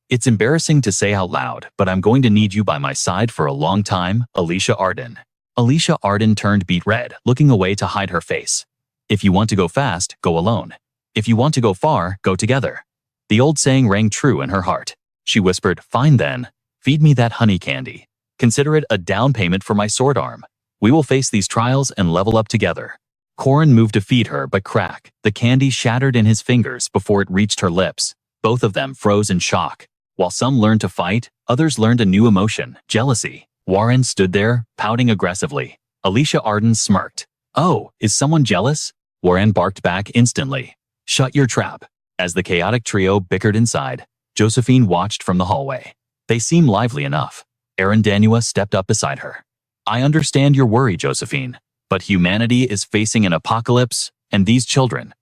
It's embarrassing to say out loud, but I'm going to need you by my side for a long time, Alicia Arden. Alicia Arden turned beet red, looking away to hide her face. If you want to go fast, go alone. If you want to go far, go together. The old saying rang true in her heart. She whispered, fine then, feed me that honey candy. Consider it a down payment for my sword arm. We will face these trials and level up together. Corin moved to feed her, but crack. The candy shattered in his fingers before it reached her lips. Both of them froze in shock. While some learned to fight, others learned a new emotion, jealousy. Warren stood there, pouting aggressively. Alicia Arden smirked. Oh, is someone jealous? Warren barked back instantly. Shut your trap. As the chaotic trio bickered inside, Josephine watched from the hallway. They seemed lively enough. Danua stepped up beside her. I understand your worry, Josephine, but humanity is facing an apocalypse, and these children,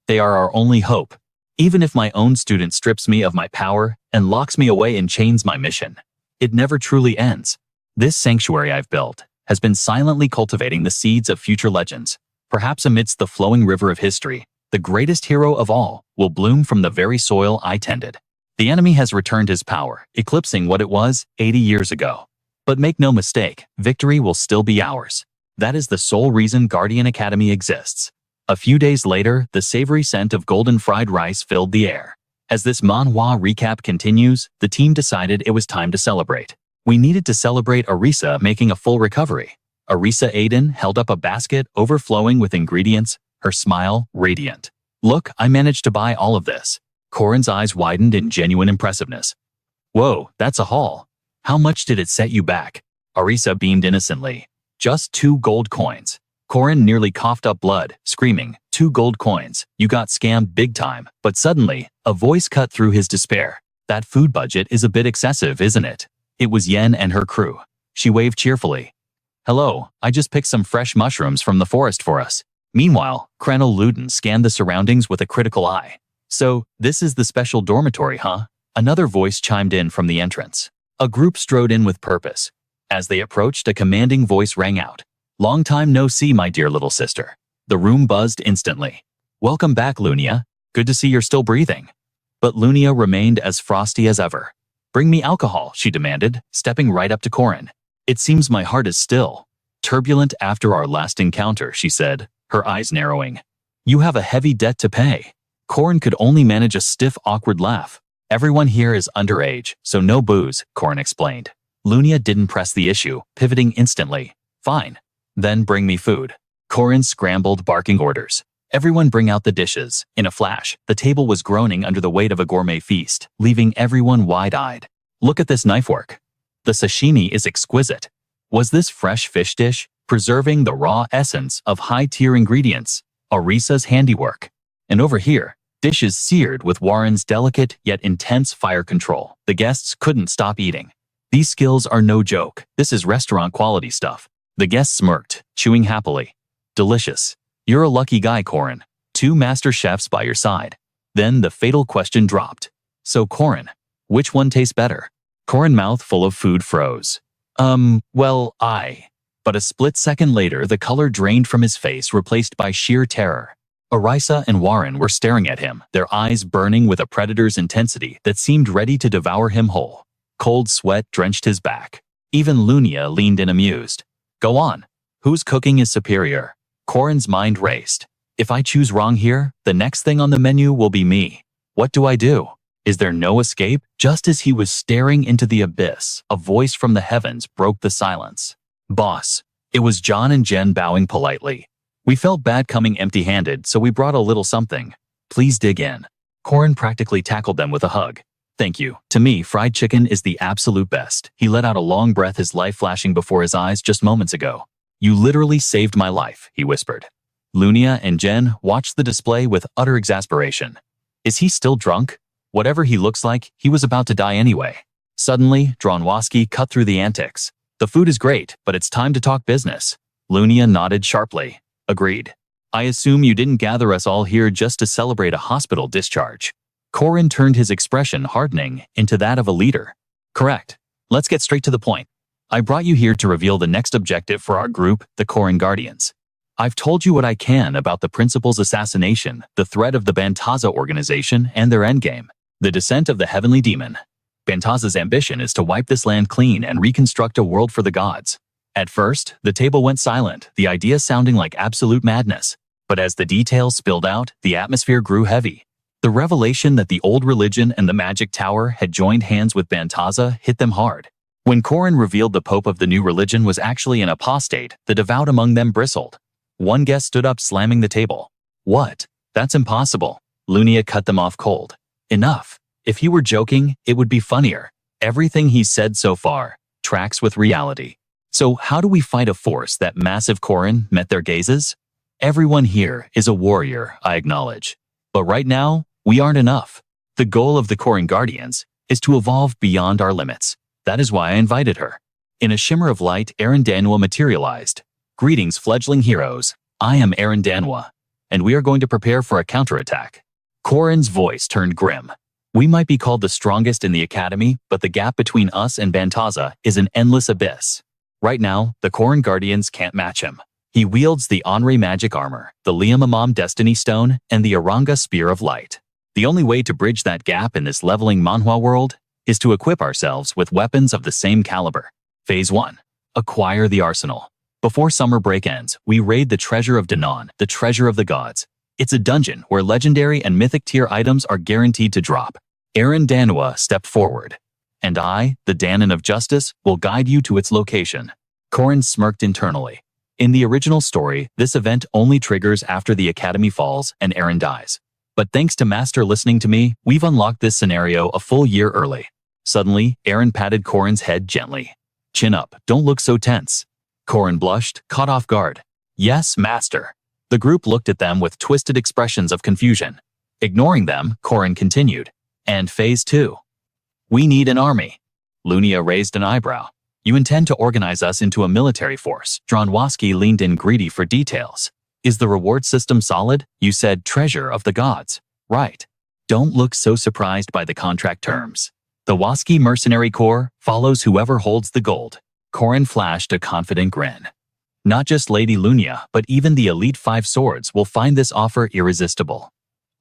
they are our only hope. Even if my own student strips me of my power and locks me away in chains, my mission, it never truly ends. This sanctuary I've built has been silently cultivating the seeds of future legends. Perhaps amidst the flowing river of history, the greatest hero of all will bloom from the very soil I tended. The enemy has returned his power, eclipsing what it was 80 years ago. But make no mistake, victory will still be ours. That is the sole reason Guardian Academy exists. A few days later, the savory scent of golden fried rice filled the air. As this Manhwa recap continues, the team decided it was time to celebrate. We needed to celebrate Arisa making a full recovery. Arisa Aiden held up a basket overflowing with ingredients, her smile radiant. Look, I managed to buy all of this. Corin's eyes widened in genuine impressiveness. Whoa, that's a haul. How much did it set you back? Arisa beamed innocently. Just 2 gold coins. Corin nearly coughed up blood, screaming, 2 gold coins. You got scammed big time. But suddenly, a voice cut through his despair. That food budget is a bit excessive, isn't it? It was Yen and her crew. She waved cheerfully. Hello, I just picked some fresh mushrooms from the forest for us. Meanwhile, Colonel Luden scanned the surroundings with a critical eye. So, this is the special dormitory, huh? Another voice chimed in from the entrance. A group strode in with purpose. As they approached, a commanding voice rang out. Long time no see, my dear little sister. The room buzzed instantly. Welcome back, Lunia. Good to see you're still breathing. But Lunia remained as frosty as ever. Bring me alcohol, she demanded, stepping right up to Corin. It seems my heart is still turbulent after our last encounter, she said, her eyes narrowing. You have a heavy debt to pay. Corin could only manage a stiff, awkward laugh. Everyone here is underage, so no booze, Corin explained. Lunia didn't press the issue, pivoting instantly. Fine. Then bring me food. Corin scrambled, barking orders. Everyone bring out the dishes. In a flash, the table was groaning under the weight of a gourmet feast, leaving everyone wide-eyed. Look at this knife work. The sashimi is exquisite. Was this fresh fish dish, preserving the raw essence of high-tier ingredients, Arisa's handiwork? And over here, dishes seared with Warren's delicate yet intense fire control. The guests couldn't stop eating. These skills are no joke. This is restaurant-quality stuff. The guests smirked, chewing happily. Delicious. You're a lucky guy, Corin. 2 master chefs by your side. Then the fatal question dropped. So, Corin, which one tastes better? Corin's mouth full of food froze. Well, But a split second later, the color drained from his face, replaced by sheer terror. Arisa and Warren were staring at him, their eyes burning with a predator's intensity that seemed ready to devour him whole. Cold sweat drenched his back. Even Lunia leaned in amused. Go on. Whose cooking is superior? Corin's mind raced. If I choose wrong here, the next thing on the menu will be me. What do I do? Is there no escape? Just as he was staring into the abyss, a voice from the heavens broke the silence. Boss. It was John and Jen bowing politely. We felt bad coming empty-handed, so we brought a little something. Please dig in. Corin practically tackled them with a hug. Thank you. To me, fried chicken is the absolute best. He let out a long breath, his life flashing before his eyes just moments ago. You literally saved my life, he whispered. Lunia and Jen watched the display with utter exasperation. Is he still drunk? Whatever he looks like, he was about to die anyway. Suddenly, Dronwaski cut through the antics. The food is great, but it's time to talk business. Lunia nodded sharply. Agreed. I assume you didn't gather us all here just to celebrate a hospital discharge. Corin turned his expression hardening into that of a leader. Correct. Let's get straight to the point. I brought you here to reveal the next objective for our group, the Corin Guardians. I've told you what I can about the principal's assassination, the threat of the Bantaza organization, and their endgame, the descent of the heavenly demon. Bantaza's ambition is to wipe this land clean and reconstruct a world for the gods. At first, the table went silent, the idea sounding like absolute madness. But as the details spilled out, the atmosphere grew heavy. The revelation that the old religion and the magic tower had joined hands with Bantaza hit them hard. When Corin revealed the pope of the new religion was actually an apostate, the devout among them bristled. One guest stood up, slamming the table. What? That's impossible. Lunia cut them off cold. Enough. If he were joking, it would be funnier. Everything he's said so far tracks with reality. So how do we fight a force that massive? Corin met their gazes? Everyone here is a warrior, I acknowledge. But right now, we aren't enough. The goal of the Corin Guardians is to evolve beyond our limits. That is why I invited her. In a shimmer of light, Danwa materialized. Greetings, fledgling heroes. I am Danwa, and we are going to prepare for a counterattack. Corin's voice turned grim. We might be called the strongest in the academy, but the gap between us and Bantaza is an endless abyss. Right now, the Corin Guardians can't match him. He wields the Onre magic armor, the Liamamam Destiny Stone, and the Aranga Spear of Light. The only way to bridge that gap in this leveling Manhwa world is to equip ourselves with weapons of the same caliber. Phase 1. Acquire the arsenal. Before summer break ends, we raid the Treasure of Danon, the Treasure of the Gods. It's a dungeon where legendary and mythic tier items are guaranteed to drop. Danwa stepped forward. And I, the Danon of Justice, will guide you to its location. Corin smirked internally. In the original story, this event only triggers after the academy falls and Eren dies. But thanks to Master listening to me, we've unlocked this scenario a full year early. Suddenly, Eren patted Corin's head gently. Chin up, don't look so tense. Corin blushed, caught off guard. Yes, Master. The group looked at them with twisted expressions of confusion. Ignoring them, Corin continued. And Phase 2. We need an army. Lunia raised an eyebrow. You intend to organize us into a military force. Dronwaski leaned in greedy for details. Is the reward system solid? You said treasure of the gods. Right. Don't look so surprised by the contract terms. The Waski Mercenary Corps follows whoever holds the gold. Corin flashed a confident grin. Not just Lady Lunia, but even the Elite 5 swords will find this offer irresistible.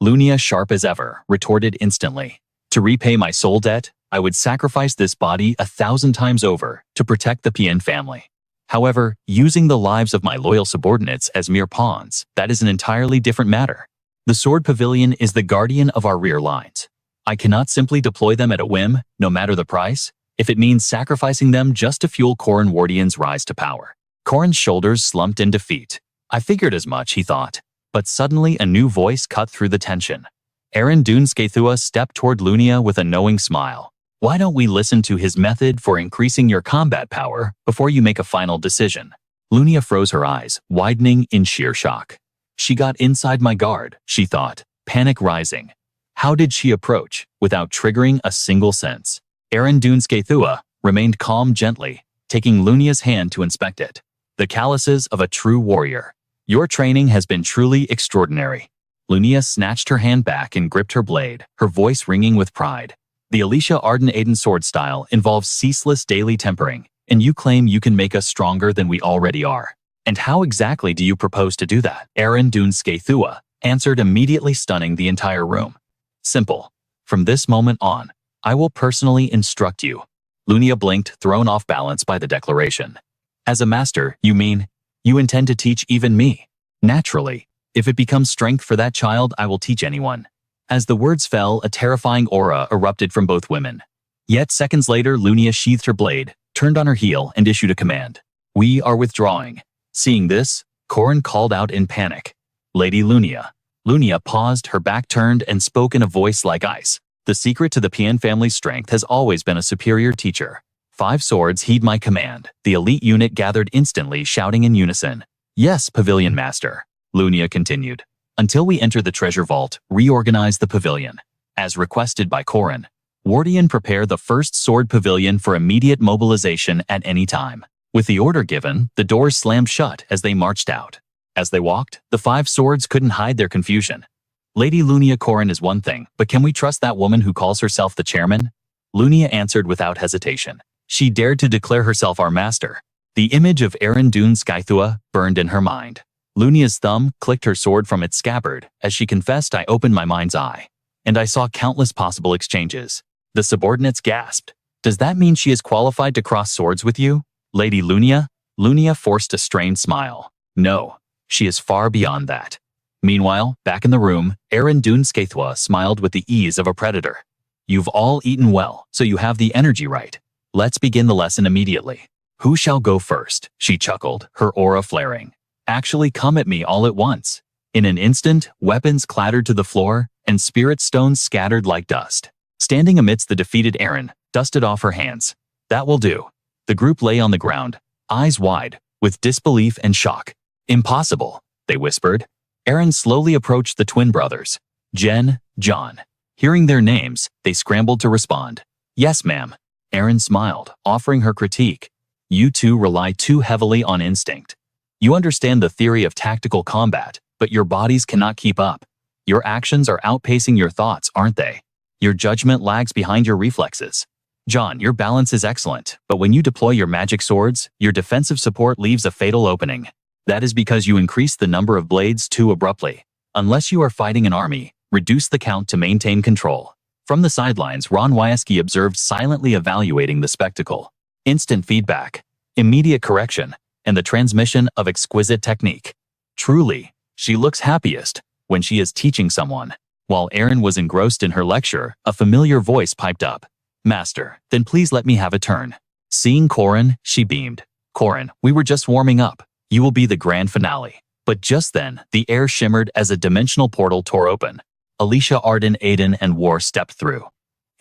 Lunia, sharp as ever, retorted instantly. To repay my soul debt, I would sacrifice this body 1,000 times over to protect the Pien family. However, using the lives of my loyal subordinates as mere pawns, that is an entirely different matter. The Sword Pavilion is the guardian of our rear lines. I cannot simply deploy them at a whim, no matter the price, if it means sacrificing them just to fuel Corin Wardian's rise to power. Corin's shoulders slumped in defeat. I figured as much, he thought. But suddenly a new voice cut through the tension. Eren Dunskethua stepped toward Lunia with a knowing smile. Why don't we listen to his method for increasing your combat power before you make a final decision? Lunia froze her eyes, widening in sheer shock. She got inside my guard, she thought, panic rising. How did she approach, without triggering a single sense? Eren Dunskethua remained calm gently, taking Lunia's hand to inspect it. The calluses of a true warrior. Your training has been truly extraordinary. Lunia snatched her hand back and gripped her blade, her voice ringing with pride. The Alicia Arden Aiden sword style involves ceaseless daily tempering, and you claim you can make us stronger than we already are. And how exactly do you propose to do that? Eren Dunskethua answered, immediately stunning the entire room. Simple. From this moment on, I will personally instruct you. Lunia blinked, thrown off balance by the declaration. As a master, you mean, you intend to teach even me? Naturally. If it becomes strength for that child, I will teach anyone. As the words fell, a terrifying aura erupted from both women. Yet seconds later, Lunia sheathed her blade, turned on her heel, and issued a command. We are withdrawing. Seeing this, Corin called out in panic. Lady Lunia. Lunia paused, her back turned, and spoke in a voice like ice. The secret to the Pien family's strength has always been a superior teacher. 5 swords heed my command. The elite unit gathered instantly, shouting in unison. Yes, Pavilion Master. Lunia continued. Until we enter the treasure vault, reorganize the pavilion. As requested by Corin, Wardian prepare the first sword pavilion for immediate mobilization at any time. With the order given, the doors slammed shut as they marched out. As they walked, the 5 swords couldn't hide their confusion. Lady Lunia, Corin is one thing, but can we trust that woman who calls herself the chairman? Lunia answered without hesitation. She dared to declare herself our master. The image of Eren Dunskethua burned in her mind. Lunia's thumb clicked her sword from its scabbard. As she confessed, I opened my mind's eye, and I saw countless possible exchanges. The subordinates gasped. Does that mean she is qualified to cross swords with you, Lady Lunia? Lunia forced a strained smile. No, she is far beyond that. Meanwhile, back in the room, Eren Dunskethua smiled with the ease of a predator. You've all eaten well, so you have the energy right. Let's begin the lesson immediately. Who shall go first? She chuckled, her aura flaring. Actually, come at me all at once. In an instant, weapons clattered to the floor, and spirit stones scattered like dust. Standing amidst the defeated Eren, dusted off her hands. That will do. The group lay on the ground, eyes wide, with disbelief and shock. Impossible, they whispered. Eren slowly approached the twin brothers, Jen, John. Hearing their names, they scrambled to respond. Yes, ma'am. Eren smiled, offering her critique. You two rely too heavily on instinct. You understand the theory of tactical combat, but your bodies cannot keep up. Your actions are outpacing your thoughts, aren't they? Your judgment lags behind your reflexes. John, your balance is excellent, but when you deploy your magic swords, your defensive support leaves a fatal opening. That is because you increase the number of blades too abruptly. Unless you are fighting an army, reduce the count to maintain control. From the sidelines, Ron Wieski observed, silently evaluating the spectacle. Instant feedback, immediate correction, and the transmission of exquisite technique. Truly, she looks happiest when she is teaching someone. While Eren was engrossed in her lecture, a familiar voice piped up. Master, then please let me have a turn. Seeing Corin, she beamed. Corin, we were just warming up. You will be the grand finale. But just then, the air shimmered as a dimensional portal tore open. Alicia Arden Aiden and War stepped through.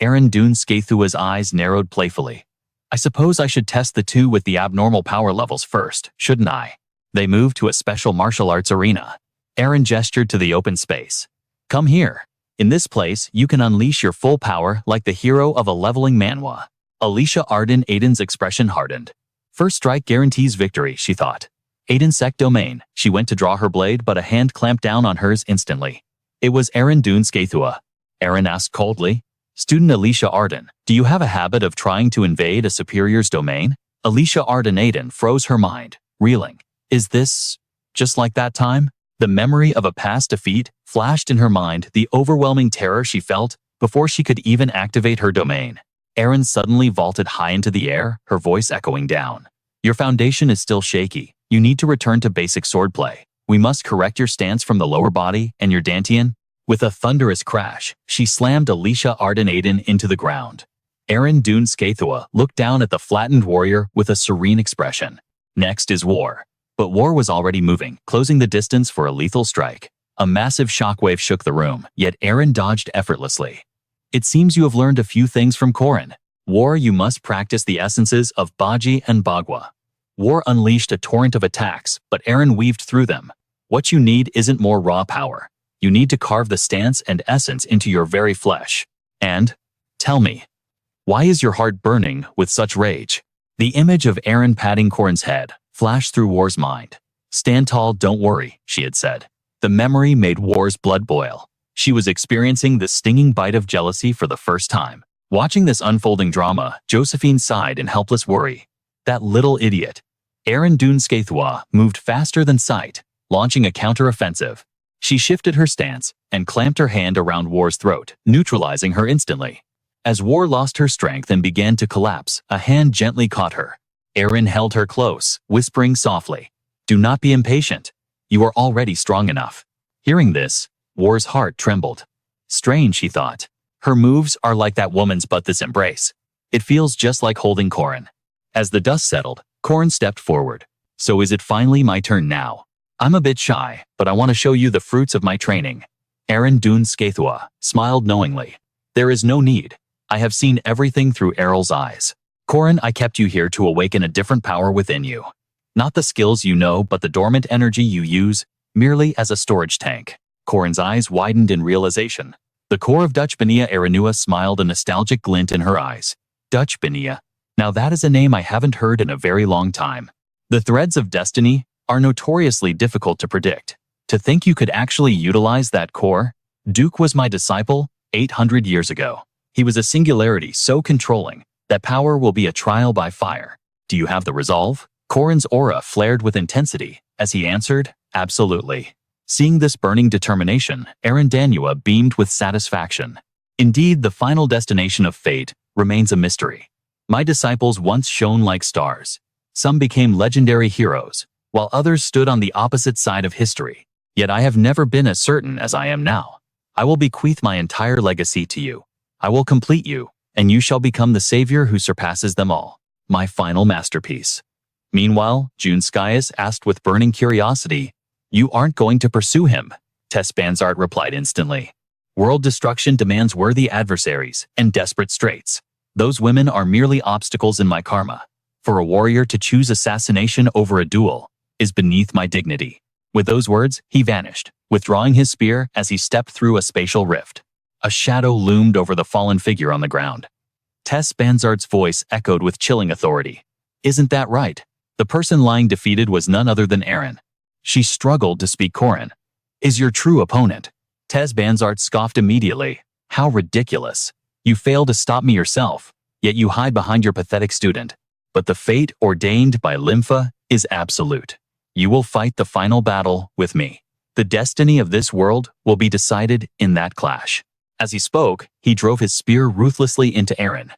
Aaron Dune Skaithua's eyes narrowed playfully. I suppose I should test the two with the abnormal power levels first, shouldn't I? They moved to a special martial arts arena. Aaron gestured to the open space. Come here. In this place, you can unleash your full power like the hero of a leveling manhwa. Alicia Arden Aiden's expression hardened. First strike guarantees victory, she thought. Aiden sec domain. She went to draw her blade, but a hand clamped down on hers instantly. It was Aaron Dune Skaithua. Aaron asked coldly. Student Alicia Arden, do you have a habit of trying to invade a superior's domain? Alicia Arden Aiden froze her mind, reeling. Is this just like that time? The memory of a past defeat flashed in her mind, the overwhelming terror she felt before she could even activate her domain. Aaron suddenly vaulted high into the air, her voice echoing down. Your foundation is still shaky. You need to return to basic swordplay. We must correct your stance from the lower body and your dantian. With a thunderous crash, she slammed Alicia Arden Aiden into the ground. Aaron Dune Skaithua looked down at the flattened warrior with a serene expression. Next is War. But War was already moving, closing the distance for a lethal strike. A massive shockwave shook the room, yet Aaron dodged effortlessly. It seems you have learned a few things from Corin. War, you must practice the essences of Baji and Bagua. War unleashed a torrent of attacks, but Aaron weaved through them. What you need isn't more raw power. You need to carve the stance and essence into your very flesh. And, tell me, why is your heart burning with such rage? The image of Aaron patting Corin's head flashed through War's mind. Stand tall, don't worry, she had said. The memory made War's blood boil. She was experiencing the stinging bite of jealousy for the first time. Watching this unfolding drama, Josephine sighed in helpless worry. That little idiot. Aaron Dune Skaithua moved faster than sight, launching a counter-offensive. She shifted her stance and clamped her hand around War's throat, neutralizing her instantly. As War lost her strength and began to collapse, a hand gently caught her. Aaron held her close, whispering softly, Do not be impatient. You are already strong enough. Hearing this, War's heart trembled. Strange, she thought. Her moves are like that woman's but this embrace. It feels just like holding Corin. As the dust settled, Corin stepped forward. So is it finally my turn now? I'm a bit shy, but I want to show you the fruits of my training. Aaron Dune Skaithua smiled knowingly. There is no need. I have seen everything through Errol's eyes. Corin, I kept you here to awaken a different power within you. Not the skills you know, but the dormant energy you use, merely as a storage tank. Corin's eyes widened in realization. The core of Dutch Benia Aranua smiled, a nostalgic glint in her eyes. Dutch Benia. Now that is a name I haven't heard in a very long time. The threads of destiny are notoriously difficult to predict. To think you could actually utilize that core? Duke was my disciple 800 years ago. He was a singularity so controlling that power will be a trial by fire. Do you have the resolve? Corin's aura flared with intensity as he answered, absolutely. Seeing this burning determination, Aaron Danua beamed with satisfaction. Indeed, the final destination of fate remains a mystery. My disciples once shone like stars. Some became legendary heroes, while others stood on the opposite side of history. Yet I have never been as certain as I am now. I will bequeath my entire legacy to you. I will complete you, and you shall become the savior who surpasses them all. My final masterpiece. Meanwhile, June Skyas asked with burning curiosity, You aren't going to pursue him? Tess Banzart replied instantly. World destruction demands worthy adversaries and desperate straits. Those women are merely obstacles in my karma. For a warrior to choose assassination over a duel is beneath my dignity. With those words, he vanished, withdrawing his spear as he stepped through a spatial rift. A shadow loomed over the fallen figure on the ground. Tess Banzart's voice echoed with chilling authority. Isn't that right? The person lying defeated was none other than Aaron. She struggled to speak Corin. Is your true opponent? Tess Banzart scoffed immediately. How ridiculous. You failed to stop me yourself, yet you hide behind your pathetic student. But the fate ordained by Lympha is absolute. You will fight the final battle with me. The destiny of this world will be decided in that clash. As he spoke, he drove his spear ruthlessly into Aaron.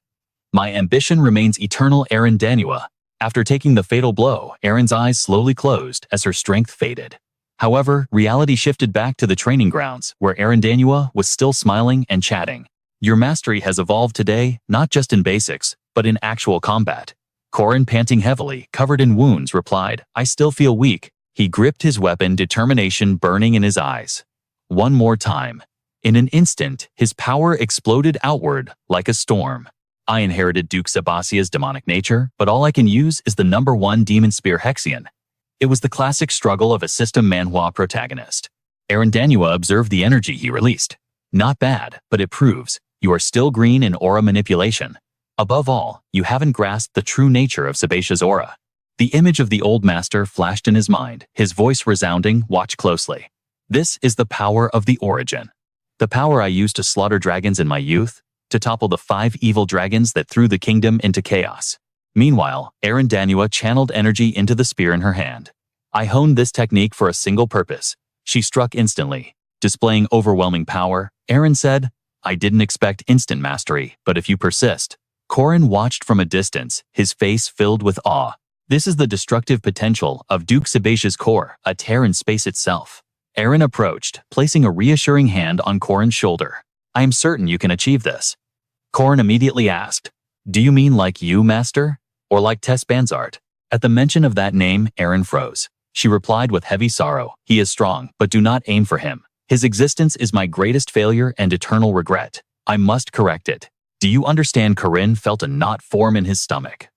My ambition remains eternal, Aaron Danua. After taking the fatal blow, Aaron's eyes slowly closed as her strength faded. However, reality shifted back to the training grounds, where Aaron Danua was still smiling and chatting. Your mastery has evolved today, not just in basics, but in actual combat. Corin, panting heavily, covered in wounds, replied, I still feel weak. He gripped his weapon, determination burning in his eyes. One more time. In an instant, his power exploded outward like a storm. I inherited Duke Sebastia's demonic nature, but all I can use is the #1 demon spear Hexion. It was the classic struggle of a system Manhwa protagonist. Danua observed the energy he released. Not bad, but it proves you are still green in aura manipulation. Above all, you haven't grasped the true nature of Sebastia's aura. The image of the old master flashed in his mind, his voice resounding, watch closely. This is the power of the origin. The power I used to slaughter dragons in my youth, to topple the 5 evil dragons that threw the kingdom into chaos. Meanwhile, Danua channeled energy into the spear in her hand. I honed this technique for a single purpose. She struck instantly. Displaying overwhelming power, Aaron said, I didn't expect instant mastery, but if you persist. Corin watched from a distance, his face filled with awe. This is the destructive potential of Duke Sebastia's core, a tear in space itself. Aaron approached, placing a reassuring hand on Corin's shoulder. I am certain you can achieve this. Corin immediately asked, Do you mean like you, Master? Or like Tess Banzart? At the mention of that name, Aaron froze. She replied with heavy sorrow, He is strong, but do not aim for him. His existence is my greatest failure and eternal regret. I must correct it. Do you understand? Corin felt a knot form in his stomach.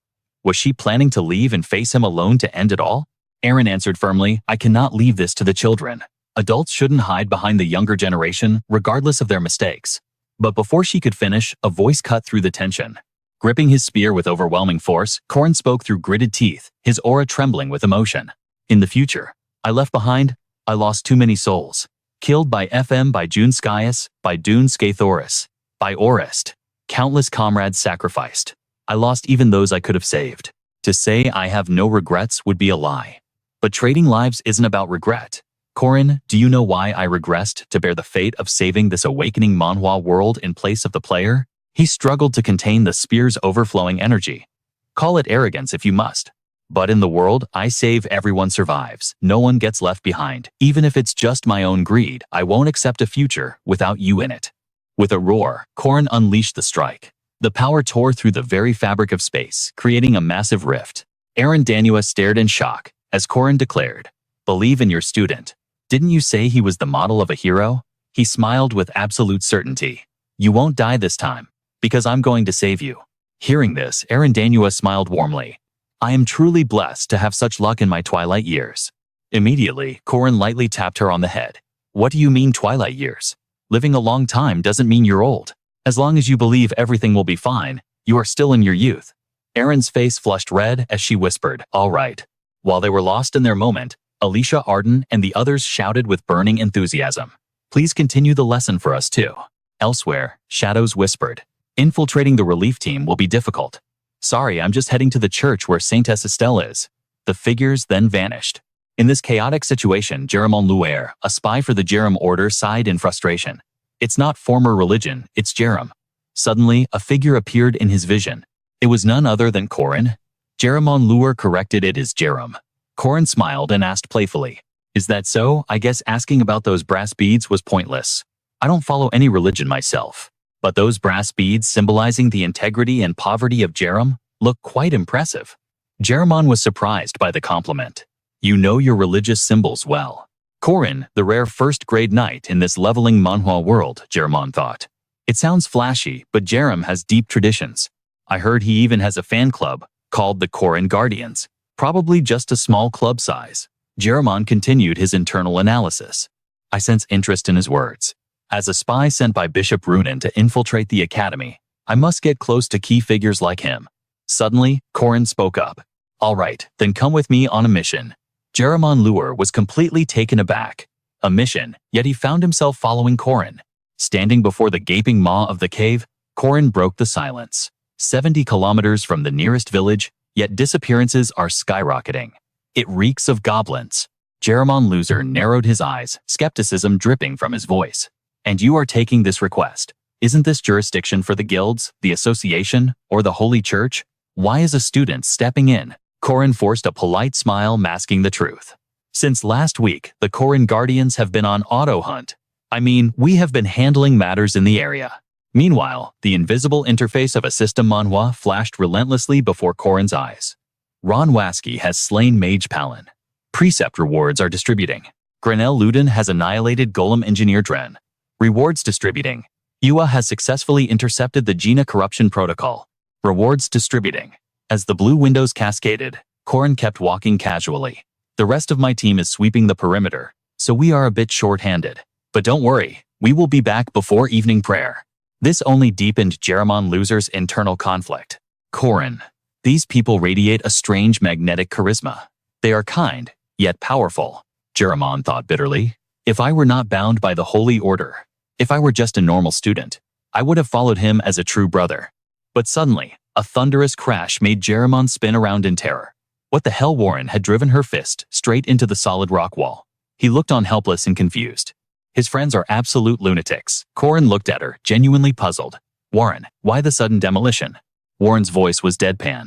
Was she planning to leave and face him alone to end it all? Aaron answered firmly, I cannot leave this to the children. Adults shouldn't hide behind the younger generation, regardless of their mistakes. But before she could finish, a voice cut through the tension. Gripping his spear with overwhelming force, Corin spoke through gritted teeth, his aura trembling with emotion. In the future, I left behind, I lost too many souls. Killed by FM, by June Scius, by Dune Scathoris, by Orist. Countless comrades sacrificed. I lost even those I could have saved. To say I have no regrets would be a lie. But trading lives isn't about regret. Corin, do you know why I regressed to bear the fate of saving this awakening Manhwa world in place of the player? He struggled to contain the spear's overflowing energy. Call it arrogance if you must. But in the world I save, everyone survives. No one gets left behind. Even if it's just my own greed, I won't accept a future without you in it. With a roar, Corin unleashed the strike. The power tore through the very fabric of space, creating a massive rift. Danua stared in shock, as Corin declared, Believe in your student. Didn't you say he was the model of a hero? He smiled with absolute certainty. You won't die this time, because I'm going to save you. Hearing this, Danua smiled warmly. I am truly blessed to have such luck in my twilight years. Immediately, Corin lightly tapped her on the head. What do you mean twilight years? Living a long time doesn't mean you're old. As long as you believe everything will be fine, you are still in your youth. Aaron's face flushed red as she whispered, All right. While they were lost in their moment, Alicia Arden and the others shouted with burning enthusiasm. Please continue the lesson for us too. Elsewhere, Shadows whispered. Infiltrating the relief team will be difficult. Sorry, I'm just heading to the church where Saintess Estelle is. The figures then vanished. In this chaotic situation, Jeremon Luer, a spy for the Jerem Order, sighed in frustration. It's not former religion, it's Jerem. Suddenly, a figure appeared in his vision. It was none other than Corin. Jeremon Luer corrected it as Jerem. Corin smiled and asked playfully, Is that so? I guess asking about those brass beads was pointless. I don't follow any religion myself. But those brass beads symbolizing the integrity and poverty of Jerem look quite impressive. Jeremon was surprised by the compliment. You know your religious symbols well. Corin, the rare first-grade knight in this leveling Manhwa world, Jeremon thought. It sounds flashy, but Jerem has deep traditions. I heard he even has a fan club called the Corin Guardians. Probably just a small club size. Jeremon continued his internal analysis. I sense interest in his words. As a spy sent by Bishop Runin to infiltrate the academy, I must get close to key figures like him. Suddenly, Corin spoke up. All right, then come with me on a mission. Jeremon Luer was completely taken aback. A mission, yet he found himself following Corin. Standing before the gaping maw of the cave, Corin broke the silence. 70 kilometers from the nearest village, yet disappearances are skyrocketing. It reeks of goblins. Jeremon Luer narrowed his eyes, skepticism dripping from his voice. And you are taking this request. Isn't this jurisdiction for the guilds, the association, or the Holy Church? Why is a student stepping in? Corin forced a polite smile, masking the truth. Since last week, the Corin Guardians have been on auto hunt. I mean, we have been handling matters in the area. Meanwhile, the invisible interface of a system Manhwa flashed relentlessly before Corin's eyes. Ron Waski has slain Mage Palin. Precept rewards are distributing. Grenell Luden has annihilated Golem Engineer Dren. Rewards distributing. Yua has successfully intercepted the Gina corruption protocol. Rewards distributing. As the blue windows cascaded, Corin kept walking casually. The rest of my team is sweeping the perimeter, so we are a bit short-handed. But don't worry, we will be back before evening prayer. This only deepened Jeramon Loser's internal conflict. Corin. These people radiate a strange magnetic charisma. They are kind, yet powerful. Jeramon thought bitterly. If I were not bound by the Holy Order, if I were just a normal student, I would have followed him as a true brother. But suddenly, a thunderous crash made Jeramon spin around in terror. What the hell? Warren had driven her fist straight into the solid rock wall. He looked on helpless and confused. His friends are absolute lunatics. Corin looked at her, genuinely puzzled. Warren, why the sudden demolition? Warren's voice was deadpan.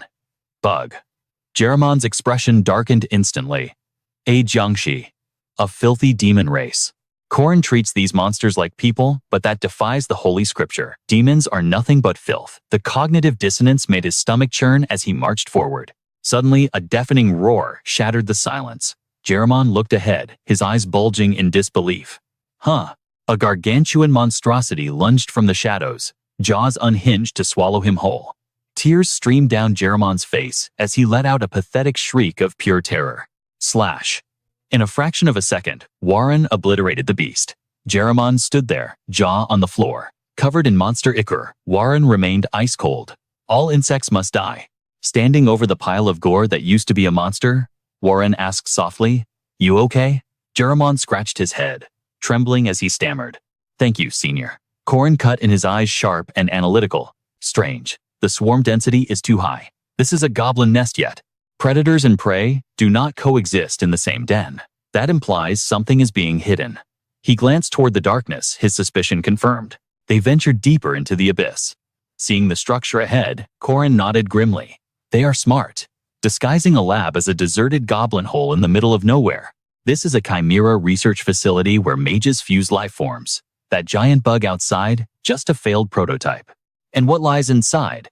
Bug. Jeramon's expression darkened instantly. A Jiangxi. A filthy demon race. Corin treats these monsters like people, but that defies the holy scripture. Demons are nothing but filth. The cognitive dissonance made his stomach churn as he marched forward. Suddenly, a deafening roar shattered the silence. Jeramon looked ahead, his eyes bulging in disbelief. A gargantuan monstrosity lunged from the shadows, jaws unhinged to swallow him whole. Tears streamed down Jeramon's face as he let out a pathetic shriek of pure terror. Slash. In a fraction of a second, Warren obliterated the beast. Jeramon stood there, jaw on the floor. Covered in monster ichor, Warren remained ice cold. All insects must die. Standing over the pile of gore that used to be a monster, Warren asked softly, "You okay?" Jeramon scratched his head, trembling as he stammered. "Thank you, Senior." Corin cut in his eyes sharp and analytical. "Strange. The swarm density is too high. This is a goblin nest yet. Predators and prey do not coexist in the same den. That implies something is being hidden." He glanced toward the darkness, his suspicion confirmed. They ventured deeper into the abyss. Seeing the structure ahead, Corin nodded grimly. They are smart. Disguising a lab as a deserted goblin hole in the middle of nowhere. This is a chimera research facility where mages fuse life forms. That giant bug outside, just a failed prototype. And what lies inside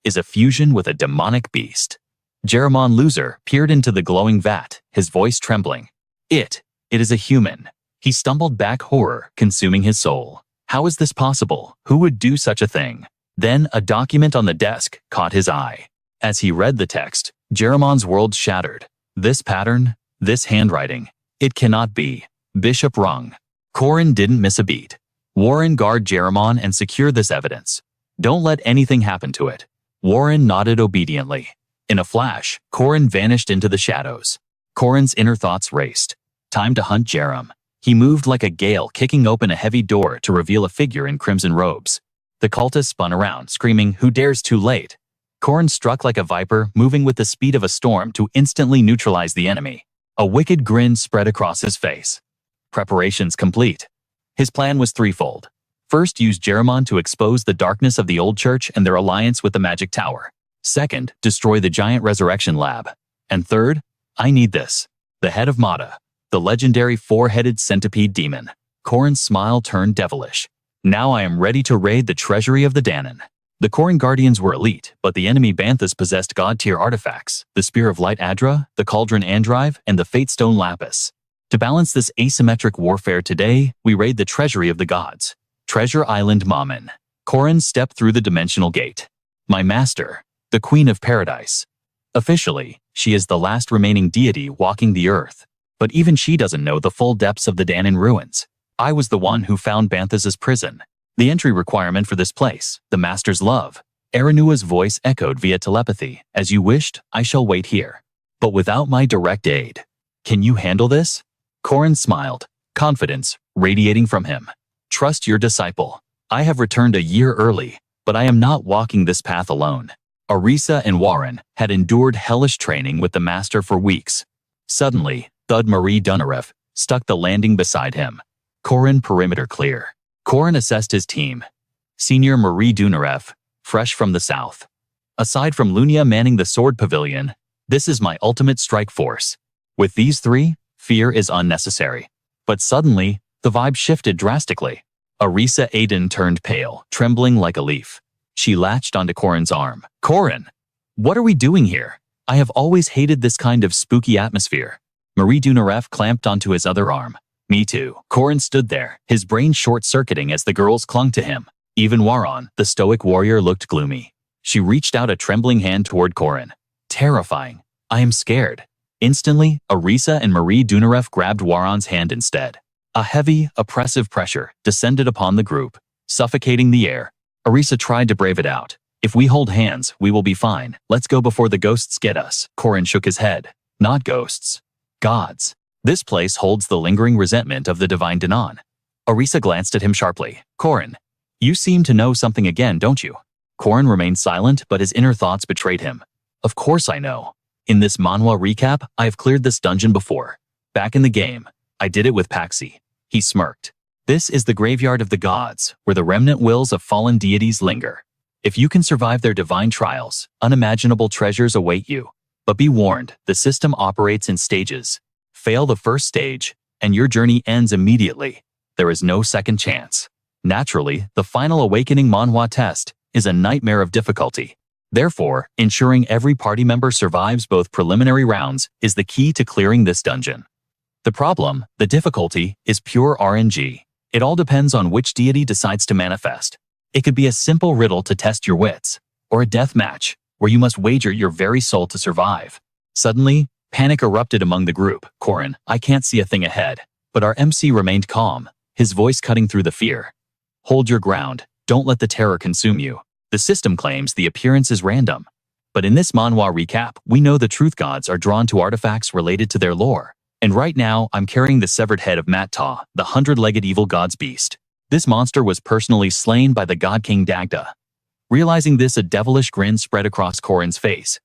is a fusion with a demonic beast. Jeramon Loser peered into the glowing vat, his voice trembling. It is a human. He stumbled back, horror consuming his soul. How is this possible? Who would do such a thing? Then a document on the desk caught his eye. As he read the text, Jeramon's world shattered. This pattern, this handwriting, it cannot be. Bishop Rung. Corin didn't miss a beat. Warren, guard Jeramon and secure this evidence. Don't let anything happen to it. Warren nodded obediently. In a flash, Corin vanished into the shadows. Corin's inner thoughts raced. Time to hunt Jeram. He moved like a gale, kicking open a heavy door to reveal a figure in crimson robes. The cultist spun around, screaming, "Who dares? Too late!" Corin struck like a viper, moving with the speed of a storm to instantly neutralize the enemy. A wicked grin spread across his face. Preparations complete. His plan was threefold. First, use Jeramon to expose the darkness of the old church and their alliance with the magic tower. Second, destroy the giant resurrection lab. And third, I need this. The head of Mata, the legendary four-headed centipede demon. Corin's smile turned devilish. Now I am ready to raid the treasury of the Danon. The Corin Guardians were elite, but the enemy Banthas possessed god-tier artifacts, the Spear of Light Adra, the Cauldron Andrive, and the Fate Stone Lapis. To balance this asymmetric warfare today, we raid the treasury of the gods. Treasure Island Mammon. Corin stepped through the dimensional gate. My master, the Queen of Paradise. Officially, she is the last remaining deity walking the earth. But even she doesn't know the full depths of the Danon ruins. I was the one who found Banthas's prison. The entry requirement for this place, the master's love. Aranua's voice echoed via telepathy. As you wished, I shall wait here. But without my direct aid. Can you handle this? Corin smiled, confidence radiating from him. Trust your disciple. I have returned a year early, but I am not walking this path alone. Arisa and Warren had endured hellish training with the master for weeks. Suddenly, Thud Marie Dunarev stuck the landing beside him. Corin perimeter clear. Corin assessed his team. Senior Marie Dunarev, fresh from the south. Aside from Lunia manning the sword pavilion, this is my ultimate strike force. With these three, fear is unnecessary. But suddenly, the vibe shifted drastically. Arisa Aiden turned pale, trembling like a leaf. She latched onto Corin's arm. Corin, what are we doing here? I have always hated this kind of spooky atmosphere. Marie Dunarev clamped onto his other arm. Me too. Corin stood there, his brain short-circuiting as the girls clung to him. Even Waron, the stoic warrior, looked gloomy. She reached out a trembling hand toward Corin. Terrifying. I am scared. Instantly, Arisa and Marie Dunarev grabbed Waron's hand instead. A heavy, oppressive pressure descended upon the group, suffocating the air. Arisa tried to brave it out. If we hold hands, we will be fine. Let's go before the ghosts get us. Corin shook his head. Not ghosts. Gods. This place holds the lingering resentment of the divine Danon. Arisa glanced at him sharply. Corin, you seem to know something again, don't you? Corin remained silent, but his inner thoughts betrayed him. Of course I know. In this Manhwa recap, I have cleared this dungeon before. Back in the game, I did it with Paxi. He smirked. This is the graveyard of the gods, where the remnant wills of fallen deities linger. If you can survive their divine trials, unimaginable treasures await you. But be warned, the system operates in stages. Fail the first stage, and your journey ends immediately. There is no second chance. Naturally, the final awakening Manhwa test is a nightmare of difficulty. Therefore, ensuring every party member survives both preliminary rounds is the key to clearing this dungeon. The problem, the difficulty, is pure RNG. It all depends on which deity decides to manifest. It could be a simple riddle to test your wits, or a death match, where you must wager your very soul to survive. Suddenly, panic erupted among the group. Corin, I can't see a thing ahead. But our MC remained calm, his voice cutting through the fear. Hold your ground. Don't let the terror consume you. The system claims the appearance is random. But in this Manhwa recap, we know the truth gods are drawn to artifacts related to their lore. And right now, I'm carrying the severed head of Matta, the 100-legged evil god's beast. This monster was personally slain by the god king Dagda. Realizing this, a devilish grin spread across Corin's face.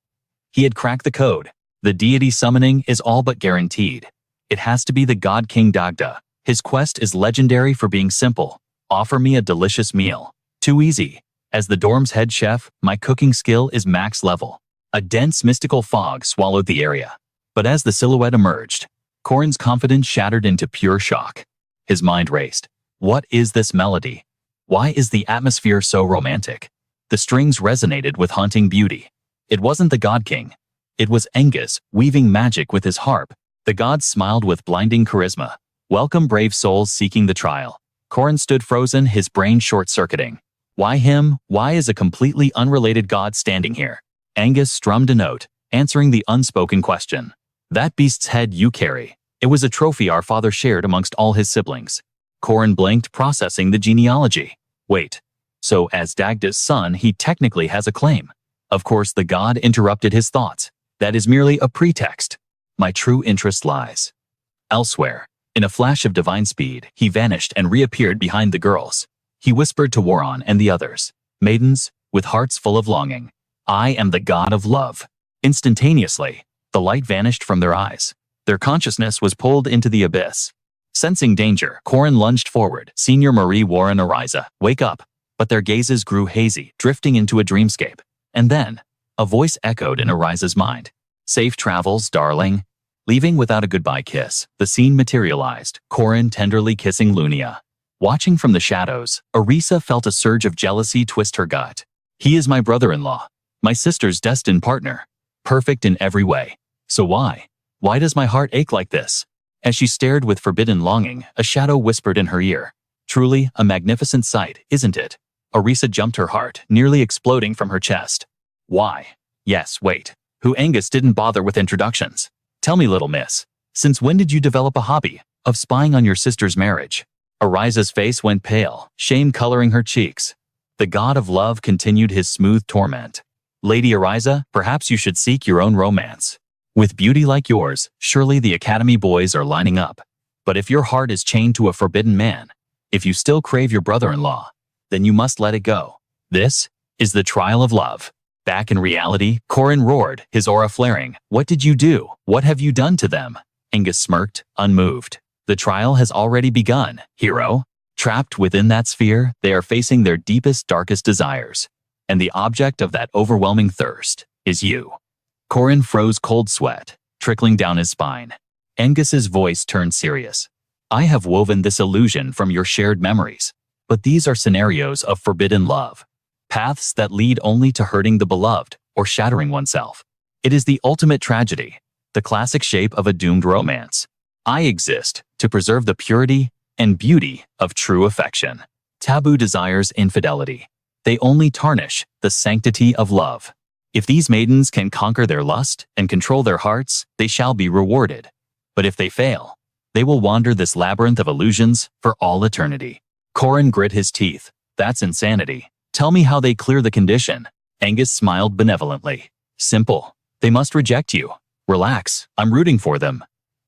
He had cracked the code. The deity summoning is all but guaranteed. It has to be the god king Dagda. His quest is legendary for being simple. Offer me a delicious meal. Too easy. As the dorm's head chef, my cooking skill is max level. A dense mystical fog swallowed the area. But as the silhouette emerged, Corin's confidence shattered into pure shock. His mind raced. What is this melody? Why is the atmosphere so romantic? The strings resonated with haunting beauty. It wasn't the God King. It was Angus, weaving magic with his harp. The god smiled with blinding charisma. Welcome, brave souls seeking the trial. Corin stood frozen, his brain short-circuiting. Why him? Why is a completely unrelated god standing here? Angus strummed a note, answering the unspoken question. That beast's head you carry. It was a trophy our father shared amongst all his siblings. Corin blinked, processing the genealogy. Wait, so as Dagda's son, he technically has a claim. Of course, the god interrupted his thoughts. That is merely a pretext. My true interest lies elsewhere. In a flash of divine speed, he vanished and reappeared behind the girls. He whispered to Waron and the others, maidens, with hearts full of longing, I am the god of love. Instantaneously, the light vanished from their eyes. Their consciousness was pulled into the abyss. Sensing danger, Corin lunged forward. Senior Marie, Warren, Arisa, wake up. But their gazes grew hazy, drifting into a dreamscape. And then, a voice echoed in Arisa's mind. Safe travels, darling. Leaving without a goodbye kiss, the scene materialized, Corin tenderly kissing Lunia. Watching from the shadows, Arisa felt a surge of jealousy twist her gut. He is my brother-in-law, my sister's destined partner. Perfect in every way. So why? Why does my heart ache like this? As she stared with forbidden longing, a shadow whispered in her ear. Truly, a magnificent sight, isn't it? Arisa jumped, her heart nearly exploding from her chest. Why? Yes, wait. Who Angus didn't bother with introductions. Tell me, little miss, since when did you develop a hobby of spying on your sister's marriage? Arisa's face went pale, shame coloring her cheeks. The god of love continued his smooth torment. Lady Arisa, perhaps you should seek your own romance. With beauty like yours, surely the academy boys are lining up. But if your heart is chained to a forbidden man, if you still crave your brother-in-law, then you must let it go. This is the trial of love. Back in reality, Corin roared, his aura flaring. What did you do? What have you done to them? Angus smirked, unmoved. The trial has already begun, hero. Trapped within that sphere, they are facing their deepest, darkest desires. And the object of that overwhelming thirst is you. Corin froze, cold sweat trickling down his spine. Angus's voice turned serious. I have woven this illusion from your shared memories. But these are scenarios of forbidden love. Paths that lead only to hurting the beloved or shattering oneself. It is the ultimate tragedy, the classic shape of a doomed romance. I exist to preserve the purity and beauty of true affection. Taboo desires infidelity. They only tarnish the sanctity of love. If these maidens can conquer their lust and control their hearts, they shall be rewarded. But if they fail, they will wander this labyrinth of illusions for all eternity. Corin grit his teeth. That's insanity. Tell me how they clear the condition. Angus smiled benevolently. Simple. They must reject you. Relax. I'm rooting for them.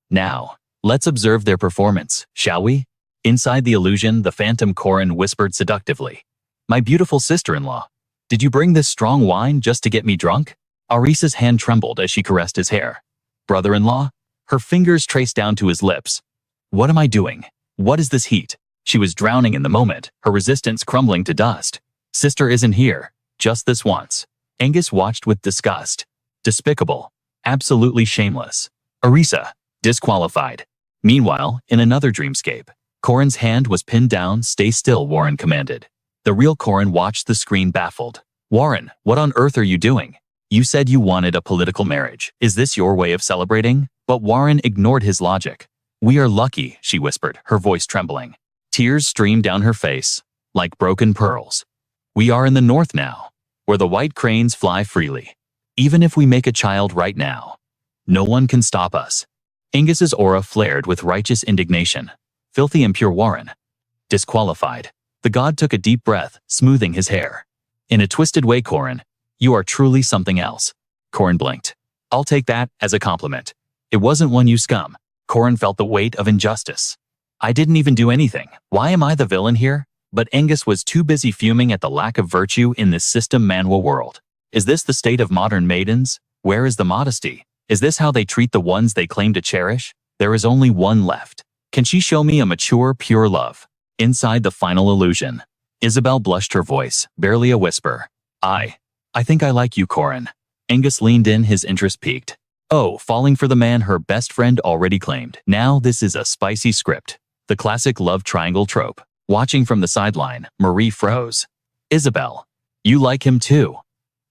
Now, let's observe their performance, shall we? Inside the illusion, the phantom Corin whispered seductively. My beautiful sister-in-law, did you bring this strong wine just to get me drunk? Arisa's hand trembled as she caressed his hair. Brother-in-law? Her fingers traced down to his lips. What am I doing? What is this heat? She was drowning in the moment, her resistance crumbling to dust. Sister isn't here. Just this once. Angus watched with disgust. Despicable. Absolutely shameless. Arisa. Disqualified. Meanwhile, in another dreamscape, Corin's hand was pinned down. Stay still, Warren commanded. The real Corin watched the screen baffled. Warren, what on earth are you doing? You said you wanted a political marriage. Is this your way of celebrating? But Warren ignored his logic. We are lucky, she whispered, her voice trembling. Tears streamed down her face, like broken pearls. We are in the north now, where the white cranes fly freely. Even if we make a child right now, no one can stop us. Angus's aura flared with righteous indignation. Filthy impure Warren. Disqualified. The god took a deep breath, smoothing his hair. In a twisted way, Corin, you are truly something else. Corin blinked. I'll take that as a compliment. It wasn't one, you scum. Corin felt the weight of injustice. I didn't even do anything. Why am I the villain here? But Angus was too busy fuming at the lack of virtue in this system Manhwa world. Is this the state of modern maidens? Where is the modesty? Is this how they treat the ones they claim to cherish? There is only one left. Can she show me a mature, pure love? Inside the final illusion, Isabel blushed, her voice, barely a whisper. I think I like you, Corin. Angus leaned in, his interest piqued. Oh, falling for the man her best friend already claimed. Now this is a spicy script. The classic love triangle trope. Watching from the sideline, Marie froze. Isabel, you like him too?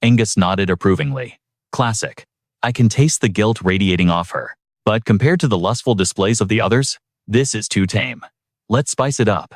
Angus nodded approvingly. Classic. I can taste the guilt radiating off her. But compared to the lustful displays of the others, this is too tame. Let's spice it up.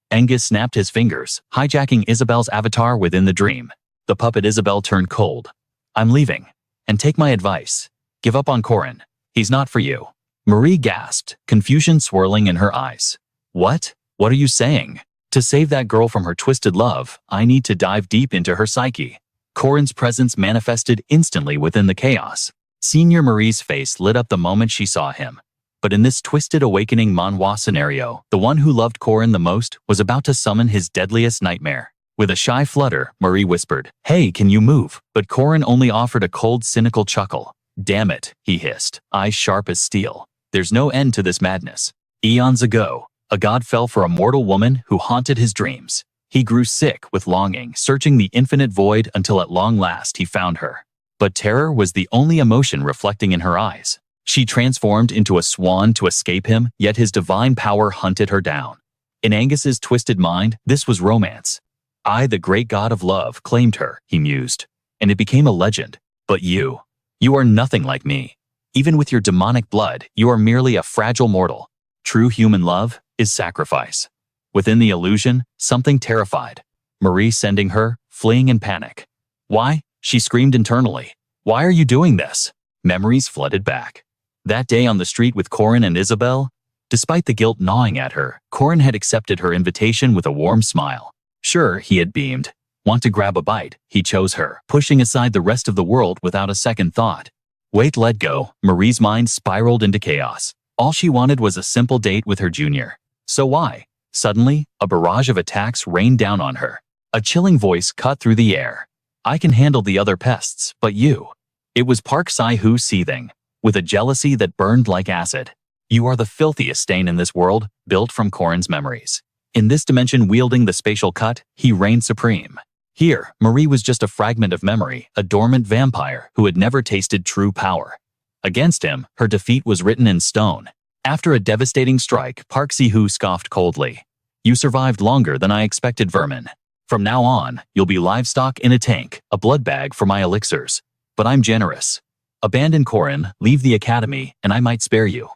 Angus snapped his fingers, hijacking Isabel's avatar within the dream. The puppet Isabel turned cold. I'm leaving. And take my advice. Give up on Corin. He's not for you. Marie gasped, confusion swirling in her eyes. What? What are you saying? To save that girl from her twisted love, I need to dive deep into her psyche. Corin's presence manifested instantly within the chaos. Senior Marie's face lit up the moment she saw him. But in this twisted awakening Manhwa scenario, the one who loved Corin the most was about to summon his deadliest nightmare. With a shy flutter, Marie whispered, Hey, can you move? But Corin only offered a cold, cynical chuckle. Damn it, he hissed, eyes sharp as steel. There's no end to this madness. Eons ago, a god fell for a mortal woman who haunted his dreams. He grew sick with longing, searching the infinite void until at long last he found her. But terror was the only emotion reflecting in her eyes. She transformed into a swan to escape him, yet his divine power hunted her down. In Angus's twisted mind, this was romance. I, the great god of love, claimed her, he mused, and it became a legend. But you are nothing like me. Even with your demonic blood, you are merely a fragile mortal. True human love is sacrifice. Within the illusion, something terrified. Marie sending her, fleeing in panic. Why? She screamed internally. Why are you doing this? Memories flooded back. That day on the street with Corin and Isabel, despite the guilt gnawing at her, Corin had accepted her invitation with a warm smile. Sure, he had beamed. Want to grab a bite? He chose her, pushing aside the rest of the world without a second thought. Wait, let go. Marie's mind spiraled into chaos. All she wanted was a simple date with her junior. So why? Suddenly, a barrage of attacks rained down on her. A chilling voice cut through the air. I can handle the other pests, but you. It was Park Sai-Hu seething, with a jealousy that burned like acid. You are the filthiest stain in this world, built from Corin's memories. In this dimension wielding the spatial cut, he reigned supreme. Here, Marie was just a fragment of memory, a dormant vampire who had never tasted true power. Against him, her defeat was written in stone. After a devastating strike, Park Si-Hu scoffed coldly. You survived longer than I expected, vermin. From now on, you'll be livestock in a tank, a blood bag for my elixirs. But I'm generous. Abandon Corin, leave the academy, and I might spare you.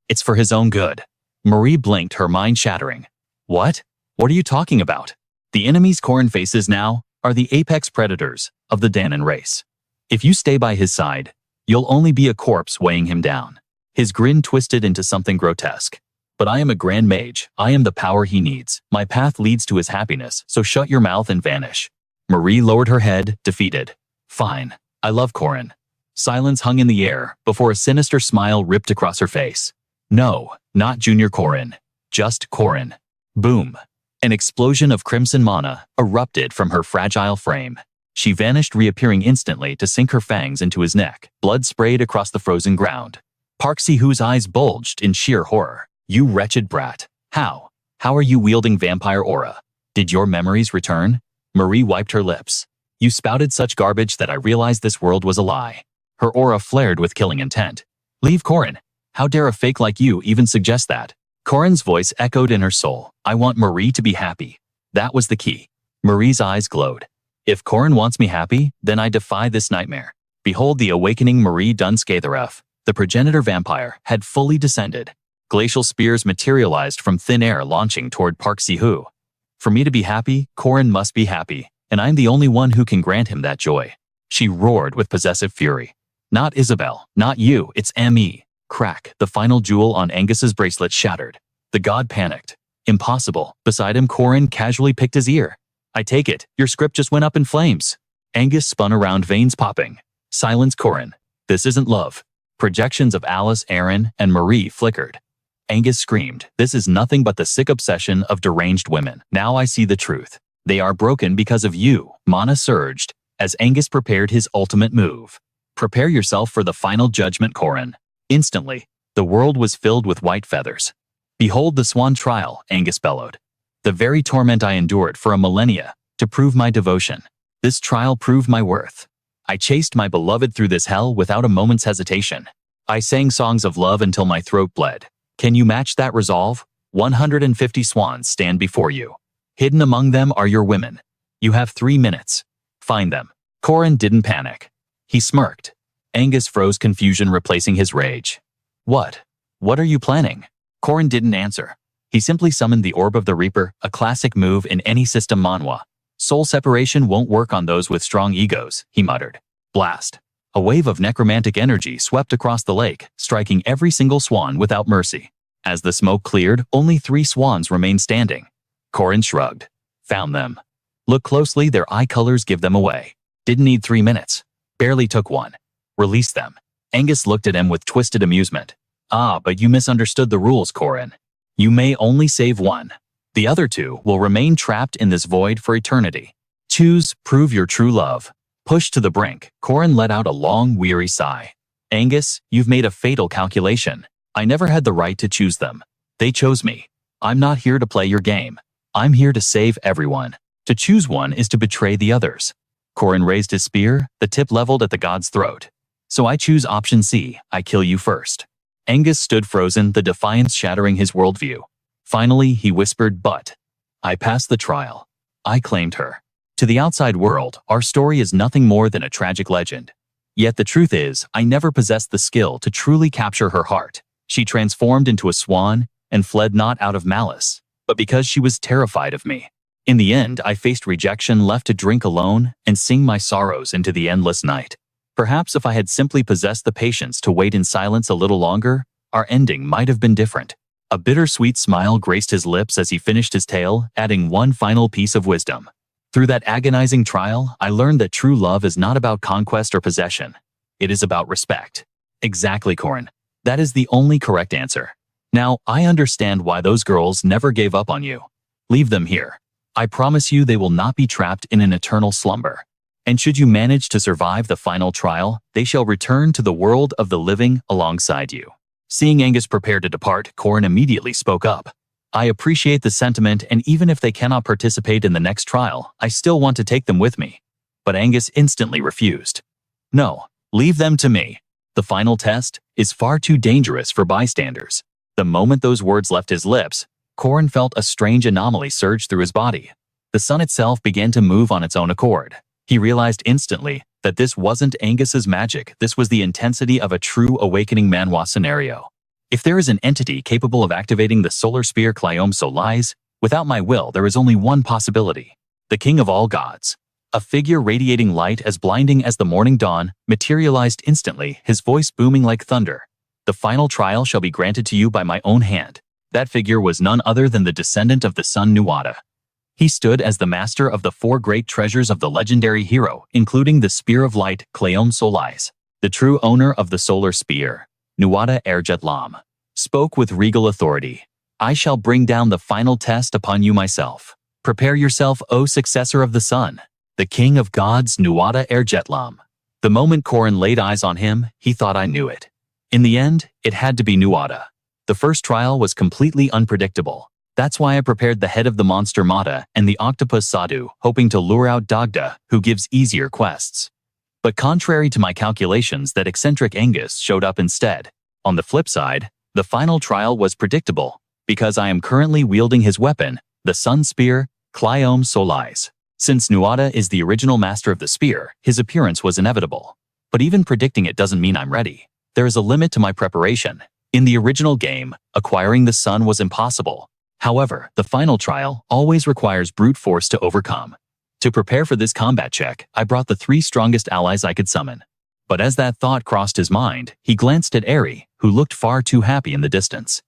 It's for his own good. Marie blinked, her mind shattering. What? What are you talking about? The enemies Corin faces now are the apex predators of the Danon race. If you stay by his side, you'll only be a corpse weighing him down. His grin twisted into something grotesque. But I am a grand mage. I am the power he needs. My path leads to his happiness, so shut your mouth and vanish. Marie lowered her head, defeated. Fine. I love Corin. Silence hung in the air before a sinister smile ripped across her face. No, not Junior Corin. Just Corin. Boom. An explosion of crimson mana erupted from her fragile frame. She vanished, reappearing instantly to sink her fangs into his neck. Blood sprayed across the frozen ground. Park Si-hoo's eyes bulged in sheer horror. You wretched brat. How? How are you wielding vampire aura? Did your memories return? Marie wiped her lips. You spouted such garbage that I realized this world was a lie. Her aura flared with killing intent. Leave Corin. How dare a fake like you even suggest that? Corin's voice echoed in her soul. I want Marie to be happy. That was the key. Marie's eyes glowed. If Corin wants me happy, then I defy this nightmare. Behold the awakening Marie Dunskatheruff. The progenitor vampire had fully descended. Glacial spears materialized from thin air, launching toward Park Si-hoo. For me to be happy, Corin must be happy, and I'm the only one who can grant him that joy. She roared with possessive fury. Not Isabel, not you, it's me. Crack, the final jewel on Angus's bracelet shattered. The god panicked. Impossible. Beside him, Corin casually picked his ear. I take it, your script just went up in flames. Angus spun around, veins popping. Silence, Corin. This isn't love. Projections of Alice, Aaron, and Marie flickered. Angus screamed, this is nothing but the sick obsession of deranged women. Now I see the truth. They are broken because of you. Mana surged as Angus prepared his ultimate move. Prepare yourself for the final judgment, Corin. Instantly, the world was filled with white feathers. Behold the swan trial, Angus bellowed. The very torment I endured for a millennia to prove my devotion. This trial proved my worth. I chased my beloved through this hell without a moment's hesitation. I sang songs of love until my throat bled. Can you match that resolve? 150 swans stand before you. Hidden among them are your women. You have 3 minutes. Find them. Corin didn't panic. He smirked. Angus froze, confusion replacing his rage. What? What are you planning? Corin didn't answer. He simply summoned the Orb of the Reaper, a classic move in any system manhwa. Soul separation won't work on those with strong egos, he muttered. Blast. A wave of necromantic energy swept across the lake, striking every single swan without mercy. As the smoke cleared, only 3 swans remained standing. Corin shrugged. Found them. Look closely, their eye colors give them away. Didn't need 3 minutes. Barely took 1. Release them. Angus looked at him with twisted amusement. Ah, but you misunderstood the rules, Corin. You may only save 1. The other 2 will remain trapped in this void for eternity. Choose, prove your true love. Pushed to the brink, Corin let out a long, weary sigh. Angus, you've made a fatal calculation. I never had the right to choose them. They chose me. I'm not here to play your game. I'm here to save everyone. To choose one is to betray the others. Corin raised his spear, the tip leveled at the god's throat. So I choose option C, I kill you first. Angus stood frozen, the defiance shattering his worldview. Finally, he whispered, but I passed the trial. I claimed her. To the outside world, our story is nothing more than a tragic legend. Yet the truth is, I never possessed the skill to truly capture her heart. She transformed into a swan and fled not out of malice, but because she was terrified of me. In the end, I faced rejection, left to drink alone and sing my sorrows into the endless night. Perhaps if I had simply possessed the patience to wait in silence a little longer, our ending might have been different. A bittersweet smile graced his lips as he finished his tale, adding one final piece of wisdom. Through that agonizing trial, I learned that true love is not about conquest or possession. It is about respect. Exactly, Corin. That is the only correct answer. Now, I understand why those girls never gave up on you. Leave them here. I promise you they will not be trapped in an eternal slumber. And should you manage to survive the final trial, they shall return to the world of the living alongside you. Seeing Angus prepare to depart, Corin immediately spoke up. I appreciate the sentiment, and even if they cannot participate in the next trial, I still want to take them with me. But Angus instantly refused. No, leave them to me. The final test is far too dangerous for bystanders. The moment those words left his lips, Corin felt a strange anomaly surge through his body. The sun itself began to move on its own accord. He realized instantly that this wasn't Angus's magic, this was the intensity of a true awakening Manhwa scenario. If there is an entity capable of activating the solar spear Clyome Solis, without my will there is only one possibility. The king of all gods. A figure radiating light as blinding as the morning dawn materialized instantly, his voice booming like thunder. The final trial shall be granted to you by my own hand. That figure was none other than the descendant of the sun Nuada. He stood as the master of the 4 great treasures of the legendary hero, including the Spear of Light, Clyome Solis. The true owner of the solar spear, Nuada Ergetlam, spoke with regal authority. I shall bring down the final test upon you myself. Prepare yourself, O successor of the sun, the king of gods, Nuada Ergetlam. The moment Corin laid eyes on him, he thought I knew it. In the end, it had to be Nuada. The first trial was completely unpredictable. That's why I prepared the head of the monster Mata and the octopus Sadhu, hoping to lure out Dagda, who gives easier quests. But contrary to my calculations, that eccentric Angus showed up instead. On the flip side, the final trial was predictable, because I am currently wielding his weapon, the Sun Spear, Clyome Solis. Since Nuada is the original master of the spear, his appearance was inevitable. But even predicting it doesn't mean I'm ready. There is a limit to my preparation. In the original game, acquiring the sun was impossible. However, the final trial always requires brute force to overcome. To prepare for this combat check, I brought the 3 strongest allies I could summon. But as that thought crossed his mind, he glanced at Eri, who looked far too happy in the distance.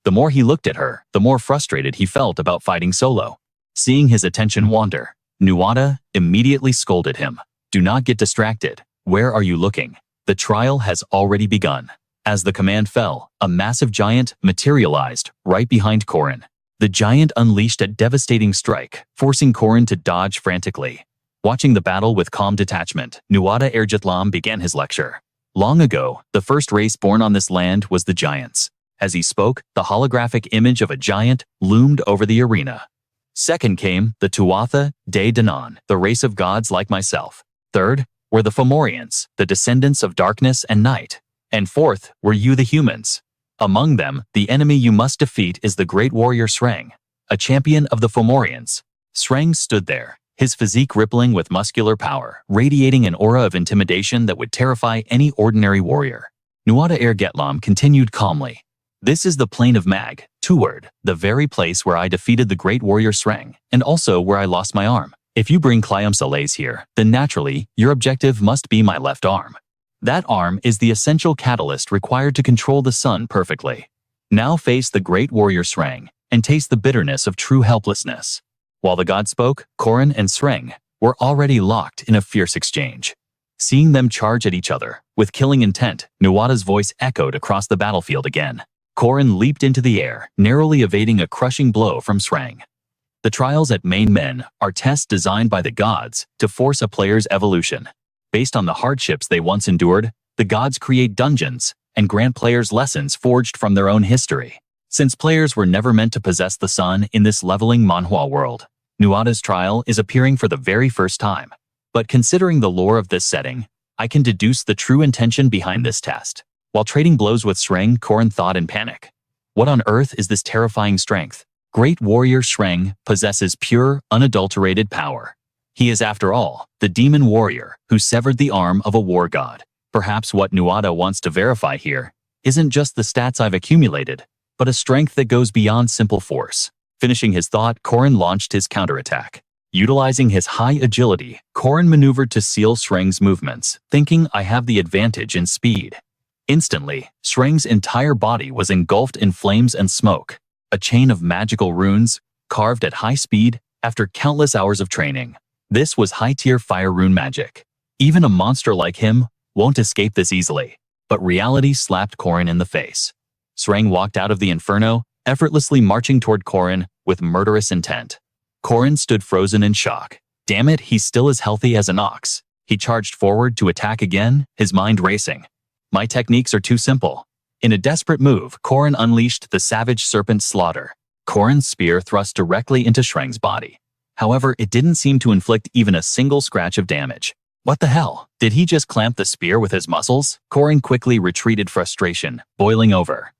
The more he looked at her, the more frustrated he felt about fighting solo. Seeing his attention wander, Nuada immediately scolded him. Do not get distracted. Where are you looking? The trial has already begun. As the command fell, a massive giant materialized right behind Corin. The giant unleashed a devastating strike, forcing Corin to dodge frantically. Watching the battle with calm detachment, Nuada Ergetlam began his lecture. Long ago, the first race born on this land was the giants. As he spoke, the holographic image of a giant loomed over the arena. Second came the Tuatha De Danann, the race of gods like myself. Third were the Fomorians, the descendants of darkness and night. And fourth were you, the humans. Among them, the enemy you must defeat is the great warrior Sreng, a champion of the Fomorians. Sreng stood there, his physique rippling with muscular power, radiating an aura of intimidation that would terrify any ordinary warrior. Nuada Ergetlam continued calmly. This is the plain of Mag, Tuward, the very place where I defeated the great warrior Sreng, and also where I lost my arm. If you bring Clyome Solis here, then naturally, your objective must be my left arm. That arm is the essential catalyst required to control the sun perfectly. Now face the great warrior Sreng, and taste the bitterness of true helplessness. While the god spoke, Corin and Sreng were already locked in a fierce exchange. Seeing them charge at each other, with killing intent, Nuada's voice echoed across the battlefield again. Corin leaped into the air, narrowly evading a crushing blow from Sreng. The trials at Main Men are tests designed by the gods to force a player's evolution. Based on the hardships they once endured, the gods create dungeons and grant players lessons forged from their own history. Since players were never meant to possess the sun in this leveling Manhwa world, Nuada's trial is appearing for the very first time. But considering the lore of this setting, I can deduce the true intention behind this test. While trading blows with Sreng, Corin thought in panic. What on earth is this terrifying strength? Great warrior Sreng possesses pure, unadulterated power. He is, after all, the demon warrior who severed the arm of a war god. Perhaps what Nuada wants to verify here isn't just the stats I've accumulated, but a strength that goes beyond simple force. Finishing his thought, Corin launched his counterattack. Utilizing his high agility, Corin maneuvered to seal Sreng's movements, thinking I have the advantage in speed. Instantly, Sreng's entire body was engulfed in flames and smoke, a chain of magical runes carved at high speed after countless hours of training. This was high-tier fire rune magic. Even a monster like him won't escape this easily. But reality slapped Corin in the face. Sreng walked out of the inferno, effortlessly marching toward Corin with murderous intent. Corin stood frozen in shock. Damn it, he's still as healthy as an ox. He charged forward to attack again, his mind racing. My techniques are too simple. In a desperate move, Corin unleashed the savage serpent slaughter. Corin's spear thrust directly into Sreng's body. However, it didn't seem to inflict even a single scratch of damage. What the hell? Did he just clamp the spear with his muscles? Corin quickly retreated, frustration boiling over.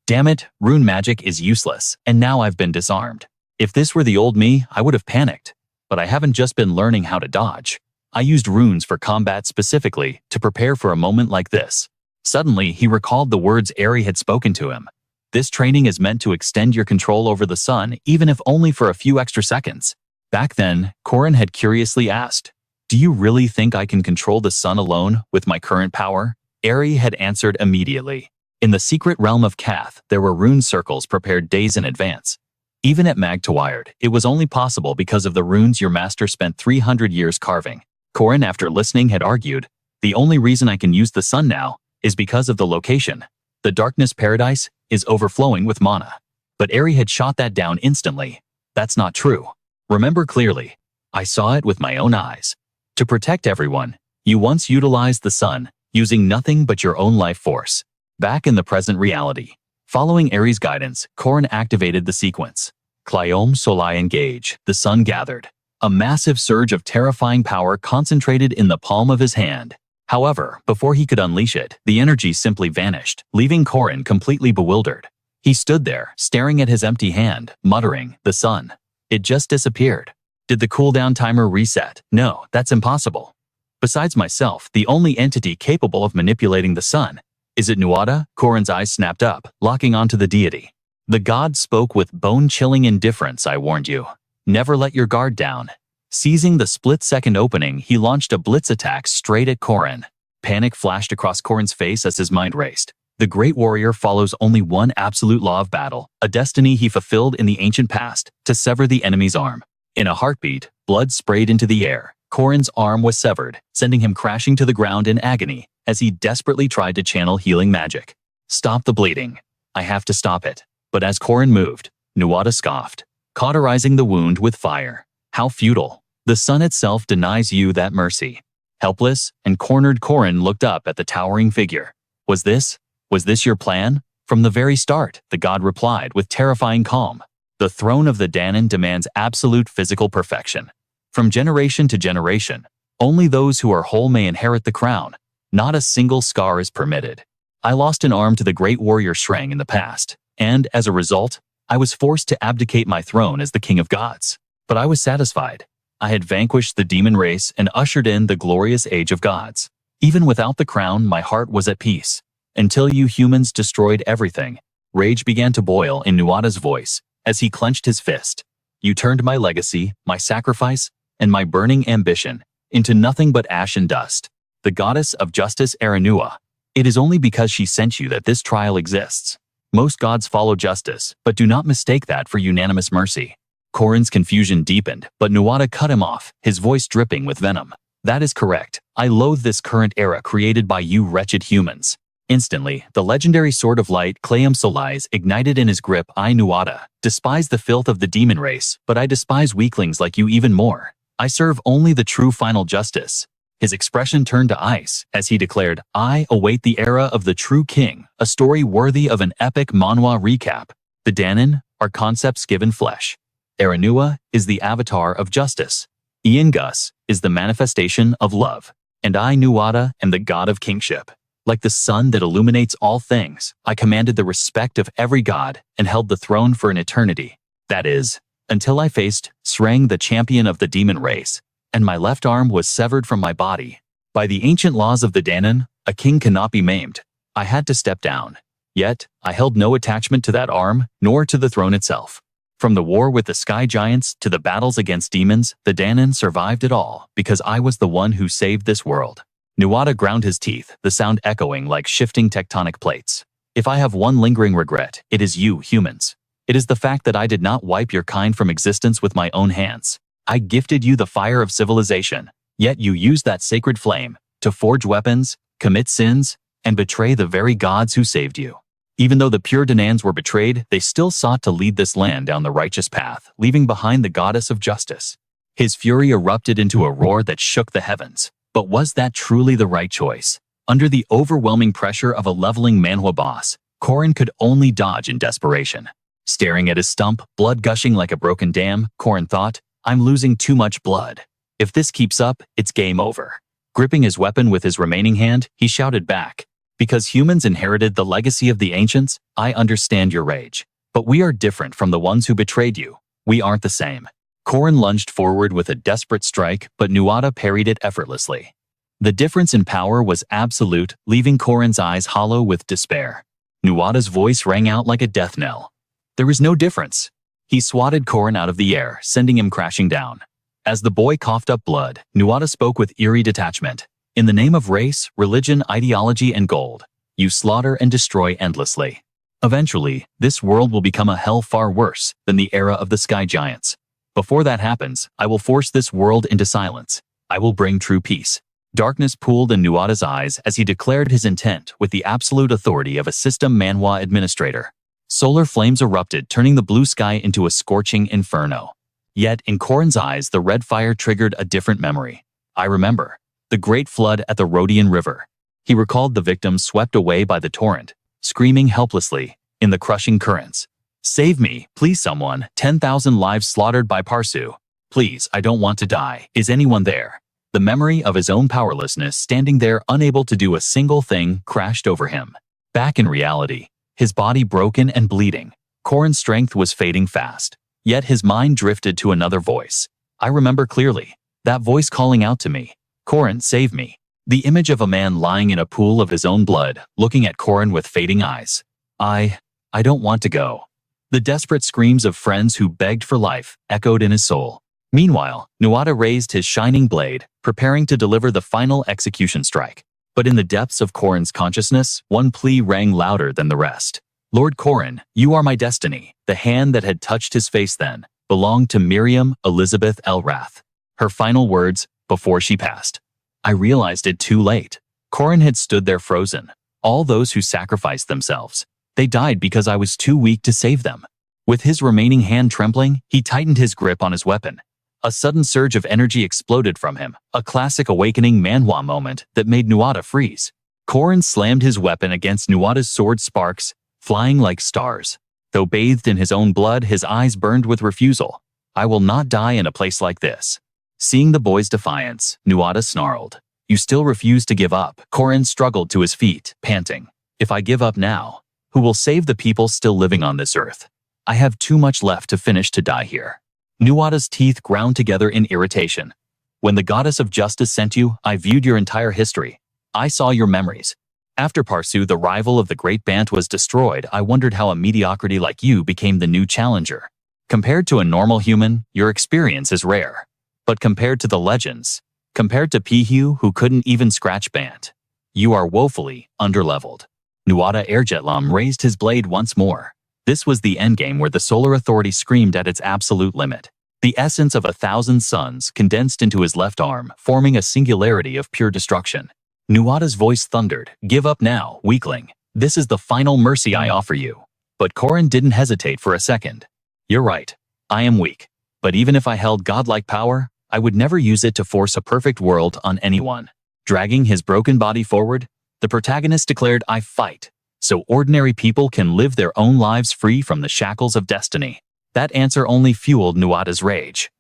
Damn it, rune magic is useless, and now I've been disarmed. If this were the old me, I would have panicked. But I haven't just been learning how to dodge. I used runes for combat specifically to prepare for a moment like this. Suddenly, he recalled the words Eri had spoken to him. This training is meant to extend your control over the sun, even if only for a few extra seconds. Back then, Corin had curiously asked, "Do you really think I can control the sun alone with my current power?" Eri had answered immediately. In the secret realm of Kath, there were rune circles prepared days in advance. Even at Magtwired, it was only possible because of the runes your master spent 300 years carving. Corin, after listening, had argued, "The only reason I can use the sun now is because of the location. The darkness paradise is overflowing with mana." But Eri had shot that down instantly. That's not true. Remember clearly. I saw it with my own eyes. To protect everyone, you once utilized the sun, using nothing but your own life force. Back in the present reality, following Eri's guidance, Corin activated the sequence. Clyome Soli engage, the sun gathered. A massive surge of terrifying power concentrated in the palm of his hand. However, before he could unleash it, the energy simply vanished, leaving Corin completely bewildered. He stood there, staring at his empty hand, muttering, "The sun. It just disappeared. Did the cooldown timer reset? No, that's impossible. Besides myself, the only entity capable of manipulating the sun. Is it Nuada?" Corin's eyes snapped up, locking onto the deity. The god spoke with bone-chilling indifference. "I warned you. Never let your guard down." Seizing the split-second opening, he launched a blitz attack straight at Corin. Panic flashed across Corin's face as his mind raced. The great warrior follows only one absolute law of battle, a destiny he fulfilled in the ancient past, to sever the enemy's arm. In a heartbeat, blood sprayed into the air. Corin's arm was severed, sending him crashing to the ground in agony as he desperately tried to channel healing magic. "Stop the bleeding. I have to stop it." But as Corin moved, Nuada scoffed, cauterizing the wound with fire. "How futile. The sun itself denies you that mercy." Helpless and cornered, Corin looked up at the towering figure. Was this your plan?" "From the very start," the god replied with terrifying calm. "The throne of the Danon demands absolute physical perfection. From generation to generation, only those who are whole may inherit the crown. Not a single scar is permitted. I lost an arm to the great warrior Shrang in the past, and, as a result, I was forced to abdicate my throne as the king of gods. But I was satisfied. I had vanquished the demon race and ushered in the glorious age of gods. Even without the crown, my heart was at peace. Until you humans destroyed everything." Rage began to boil in Nuada's voice as he clenched his fist. "You turned my legacy, my sacrifice, and my burning ambition into nothing but ash and dust. The goddess of justice Aranua. It is only because she sent you that this trial exists. Most gods follow justice, but do not mistake that for unanimous mercy." Corin's confusion deepened, but Nuada cut him off, his voice dripping with venom. "That is correct. I loathe this current era created by you wretched humans." Instantly, the legendary sword of light, Clyome Solis, ignited in his grip. "I, Nuada, despise the filth of the demon race, but I despise weaklings like you even more. I serve only the true final justice." His expression turned to ice as he declared, "I await the era of the true king, a story worthy of an epic Manhwa recap. The Danon are concepts given flesh. Aranua is the avatar of justice. Ian Gus is the manifestation of love. And I, Nuada, am the god of kingship. Like the sun that illuminates all things, I commanded the respect of every god and held the throne for an eternity. That is, until I faced Srang, the champion of the demon race, and my left arm was severed from my body. By the ancient laws of the Danon, a king cannot be maimed. I had to step down. Yet, I held no attachment to that arm, nor to the throne itself. From the war with the sky giants to the battles against demons, the Danon survived it all because I was the one who saved this world." Nuada ground his teeth, the sound echoing like shifting tectonic plates. "If I have one lingering regret, it is you, humans. It is the fact that I did not wipe your kind from existence with my own hands. I gifted you the fire of civilization, yet you used that sacred flame to forge weapons, commit sins, and betray the very gods who saved you. Even though the pure Danans were betrayed, they still sought to lead this land down the righteous path, leaving behind the goddess of justice." His fury erupted into a roar that shook the heavens. But was that truly the right choice? Under the overwhelming pressure of a leveling Manhwa boss, Corin could only dodge in desperation. Staring at his stump, blood gushing like a broken dam, Corin thought, "I'm losing too much blood. If this keeps up, it's game over." Gripping his weapon with his remaining hand, he shouted back, Because humans inherited the legacy of the ancients, I understand your rage. But we are different from the ones who betrayed you. We aren't the same. Corin lunged forward with a desperate strike, but Nuada parried it effortlessly. The difference in power was absolute, leaving Corin's eyes hollow with despair. Nuada's voice rang out like a death knell. There is no difference. He swatted Corin out of the air, sending him crashing down. As the boy coughed up blood, Nuada spoke with eerie detachment. In the name of race, religion, ideology, and gold, you slaughter and destroy endlessly. Eventually, this world will become a hell far worse than the era of the Sky Giants. Before that happens, I will force this world into silence. I will bring true peace. Darkness pooled in Nuada's eyes as he declared his intent with the absolute authority of a system Manhwa administrator. Solar flames erupted, turning the blue sky into a scorching inferno. Yet, in Corin's eyes, the red fire triggered a different memory. I remember the great flood at the Rhodian River. He recalled the victims swept away by the torrent, screaming helplessly in the crushing currents. Save me, please someone, 10,000 lives slaughtered by Parsu. Please, I don't want to die. Is anyone there? The memory of his own powerlessness, standing there unable to do a single thing, crashed over him. Back in reality, his body broken and bleeding, Corin's strength was fading fast. Yet his mind drifted to another voice. I remember clearly, that voice calling out to me, Corin, save me. The image of a man lying in a pool of his own blood, looking at Corin with fading eyes. I don't want to go. The desperate screams of friends who begged for life echoed in his soul. Meanwhile, Nuada raised his shining blade, preparing to deliver the final execution strike. But in the depths of Corin's consciousness, one plea rang louder than the rest. Lord Corin, you are my destiny. The hand that had touched his face then belonged to Miriam Elizabeth Elrath. Her final words, before she passed. I realized it too late. Corin had stood there frozen. All those who sacrificed themselves. They died because I was too weak to save them. With his remaining hand trembling, he tightened his grip on his weapon. A sudden surge of energy exploded from him, a classic awakening Manhwa moment that made Nuada freeze. Corin slammed his weapon against Nuada's sword, sparks flying like stars. Though bathed in his own blood, his eyes burned with refusal. I will not die in a place like this. Seeing the boy's defiance, Nuada snarled. You still refuse to give up. Corin struggled to his feet, panting. If I give up now, who will save the people still living on this earth? I have too much left to finish to die here. Nuada's teeth ground together in irritation. When the goddess of justice sent you, I viewed your entire history. I saw your memories. After Parsu, the rival of the Great Bant, was destroyed, I wondered how a mediocrity like you became the new challenger. Compared to a normal human, your experience is rare. But compared to the legends, compared to Pihu, who couldn't even scratch Bant, you are woefully underleveled. Nuada Erjetlam raised his blade once more. This was the endgame where the Solar Authority screamed at its absolute limit. The essence of 1,000 suns condensed into his left arm, forming a singularity of pure destruction. Nuada's voice thundered, give up now, weakling. This is the final mercy I offer you. But Corin didn't hesitate for a second. You're right. I am weak. But even if I held godlike power, I would never use it to force a perfect world on anyone. Dragging his broken body forward, the protagonist declared, I fight, so ordinary people can live their own lives free from the shackles of destiny. That answer only fueled Nuada's rage.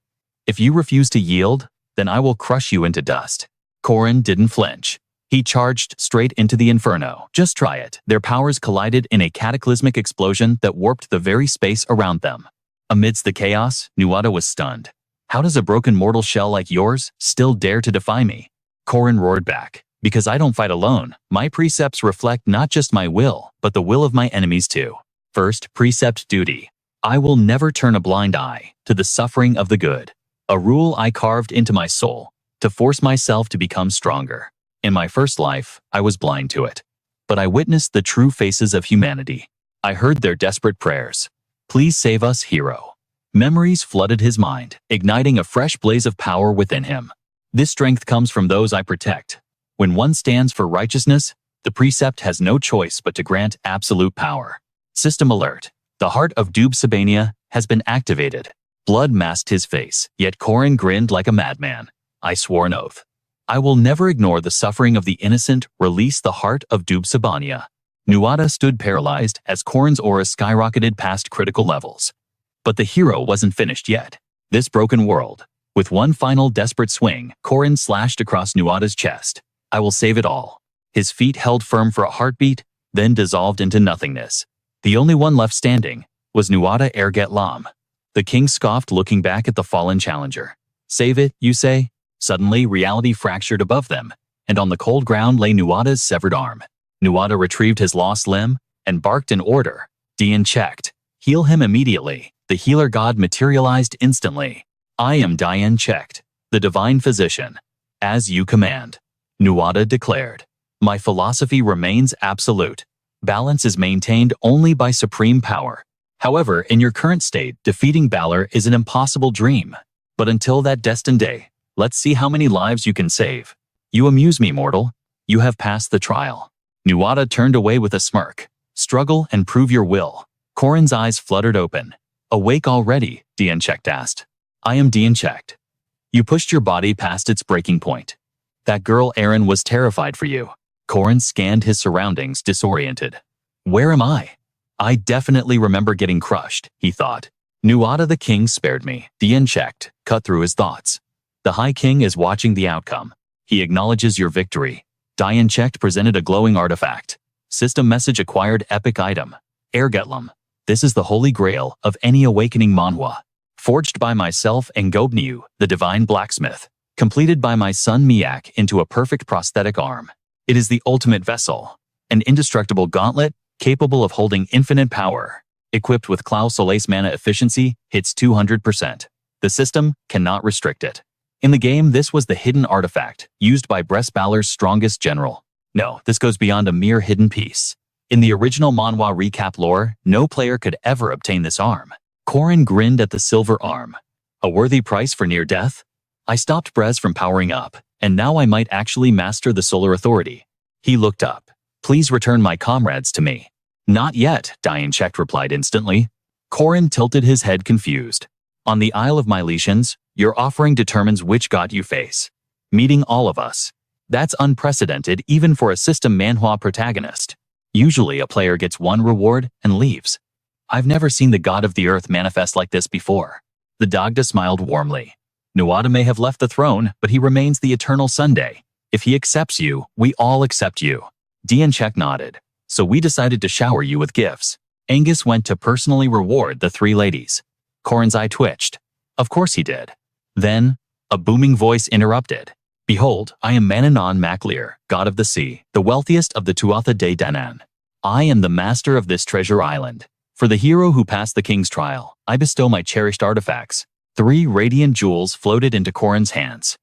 If you refuse to yield, then I will crush you into dust. Corin didn't flinch. He charged straight into the inferno. Just try it. Their powers collided in a cataclysmic explosion that warped the very space around them. Amidst the chaos, Nuada was stunned. How does a broken mortal shell like yours still dare to defy me? Corin roared back. Because I don't fight alone, my precepts reflect not just my will, but the will of my enemies too. First, precept duty. I will never turn a blind eye to the suffering of the good. A rule I carved into my soul, to force myself to become stronger. In my first life, I was blind to it. But I witnessed the true faces of humanity. I heard their desperate prayers. Please save us, hero. Memories flooded his mind, igniting a fresh blaze of power within him. This strength comes from those I protect. When one stands for righteousness, the precept has no choice but to grant absolute power. System alert. The heart of Dub Sabania has been activated. Blood masked his face, yet Corin grinned like a madman. I swore an oath. I will never ignore the suffering of the innocent. Release the heart of Dub Sabania. Nuada stood paralyzed as Corin's aura skyrocketed past critical levels. But the hero wasn't finished yet. This broken world. With one final desperate swing, Corin slashed across Nuada's chest. I will save it all. His feet held firm for a heartbeat, then dissolved into nothingness. The only one left standing was Nuada Erget Lam. The king scoffed, looking back at the fallen challenger. Save it, you say? Suddenly, reality fractured above them, and on the cold ground lay Nuada's severed arm. Nuada retrieved his lost limb and barked an order. Dian checked. Heal him immediately. The healer god materialized instantly. I am Dian checked, the divine physician. As you command, Nuada declared. My philosophy remains absolute. Balance is maintained only by supreme power. However, in your current state, defeating Balor is an impossible dream. But until that destined day, let's see how many lives you can save. You amuse me, mortal. You have passed the trial. Nuada turned away with a smirk. Struggle and prove your will. Corin's eyes fluttered open. Awake already? Dian checked asked. I am Dian checked. You pushed your body past its breaking point. That girl Erin was terrified for you. Corin scanned his surroundings, disoriented. Where am I? I definitely remember getting crushed, he thought. Nuada the king spared me. Dian checked, cut through his thoughts. The High King is watching the outcome. He acknowledges your victory. Dian checked presented a glowing artifact. System message acquired epic item. Ergetlam. This is the holy grail of any awakening Manhwa. Forged by myself and Gobniu, the divine blacksmith. Completed by my son Miak into a perfect prosthetic arm. It is the ultimate vessel. An indestructible gauntlet capable of holding infinite power. Equipped with Clau Soleil's mana efficiency, hits 200%. The system cannot restrict it. In the game, this was the hidden artifact, used by Brest Balor's strongest general. No, this goes beyond a mere hidden piece. In the original Manhwa recap lore, no player could ever obtain this arm. Corin grinned at the silver arm. A worthy price for near death? I stopped Brez from powering up, and now I might actually master the Solar Authority. He looked up. Please return my comrades to me. Not yet, Dian checked replied instantly. Corin tilted his head confused. On the Isle of Miletians, your offering determines which god you face. Meeting all of us. That's unprecedented even for a system Manhwa protagonist. Usually a player gets one reward and leaves. I've never seen the god of the earth manifest like this before. The Dagda smiled warmly. Nuada may have left the throne, but he remains the eternal Sunday. If he accepts you, we all accept you. Dian check nodded. So we decided to shower you with gifts. Angus went to personally reward the three ladies. Corin's eye twitched. Of course he did. Then, a booming voice interrupted. Behold, I am Mananon Maclear, god of the sea, the wealthiest of the Tuatha De Danann. I am the master of this treasure island. For the hero who passed the king's trial, I bestow my cherished artifacts. 3 radiant jewels floated into Corin's hands.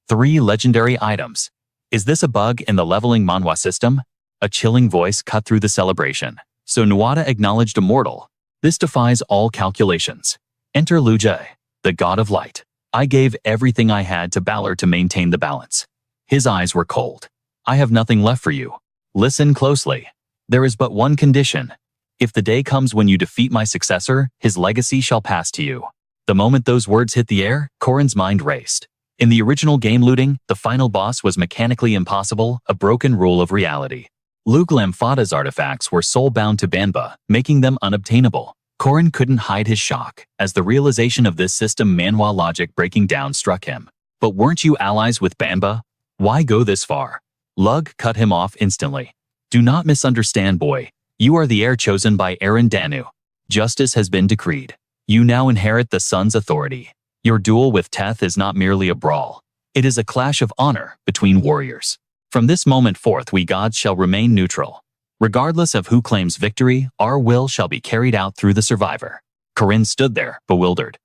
3 legendary items. Is this a bug in the leveling Manhwa system? A chilling voice cut through the celebration. So Nuada acknowledged a mortal. This defies all calculations. Enter Lujay, the god of light. I gave everything I had to Balor to maintain the balance. His eyes were cold. I have nothing left for you. Listen closely. There is but one condition. If the day comes when you defeat my successor, his legacy shall pass to you. The moment those words hit the air, Corin's mind raced. In the original game looting, the final boss was mechanically impossible, a broken rule of reality. Luke Lamfada's artifacts were soul-bound to Banba, making them unobtainable. Corin couldn't hide his shock, as the realization of this system Manhwa logic breaking down struck him. But weren't you allies with Banba? Why go this far? Lug cut him off instantly. Do not misunderstand, boy. You are the heir chosen by Aaron Danu. Justice has been decreed. You now inherit the sun's authority. Your duel with Teth is not merely a brawl. It is a clash of honor between warriors. From this moment forth, we gods shall remain neutral. Regardless of who claims victory, our will shall be carried out through the survivor. Corin stood there, bewildered.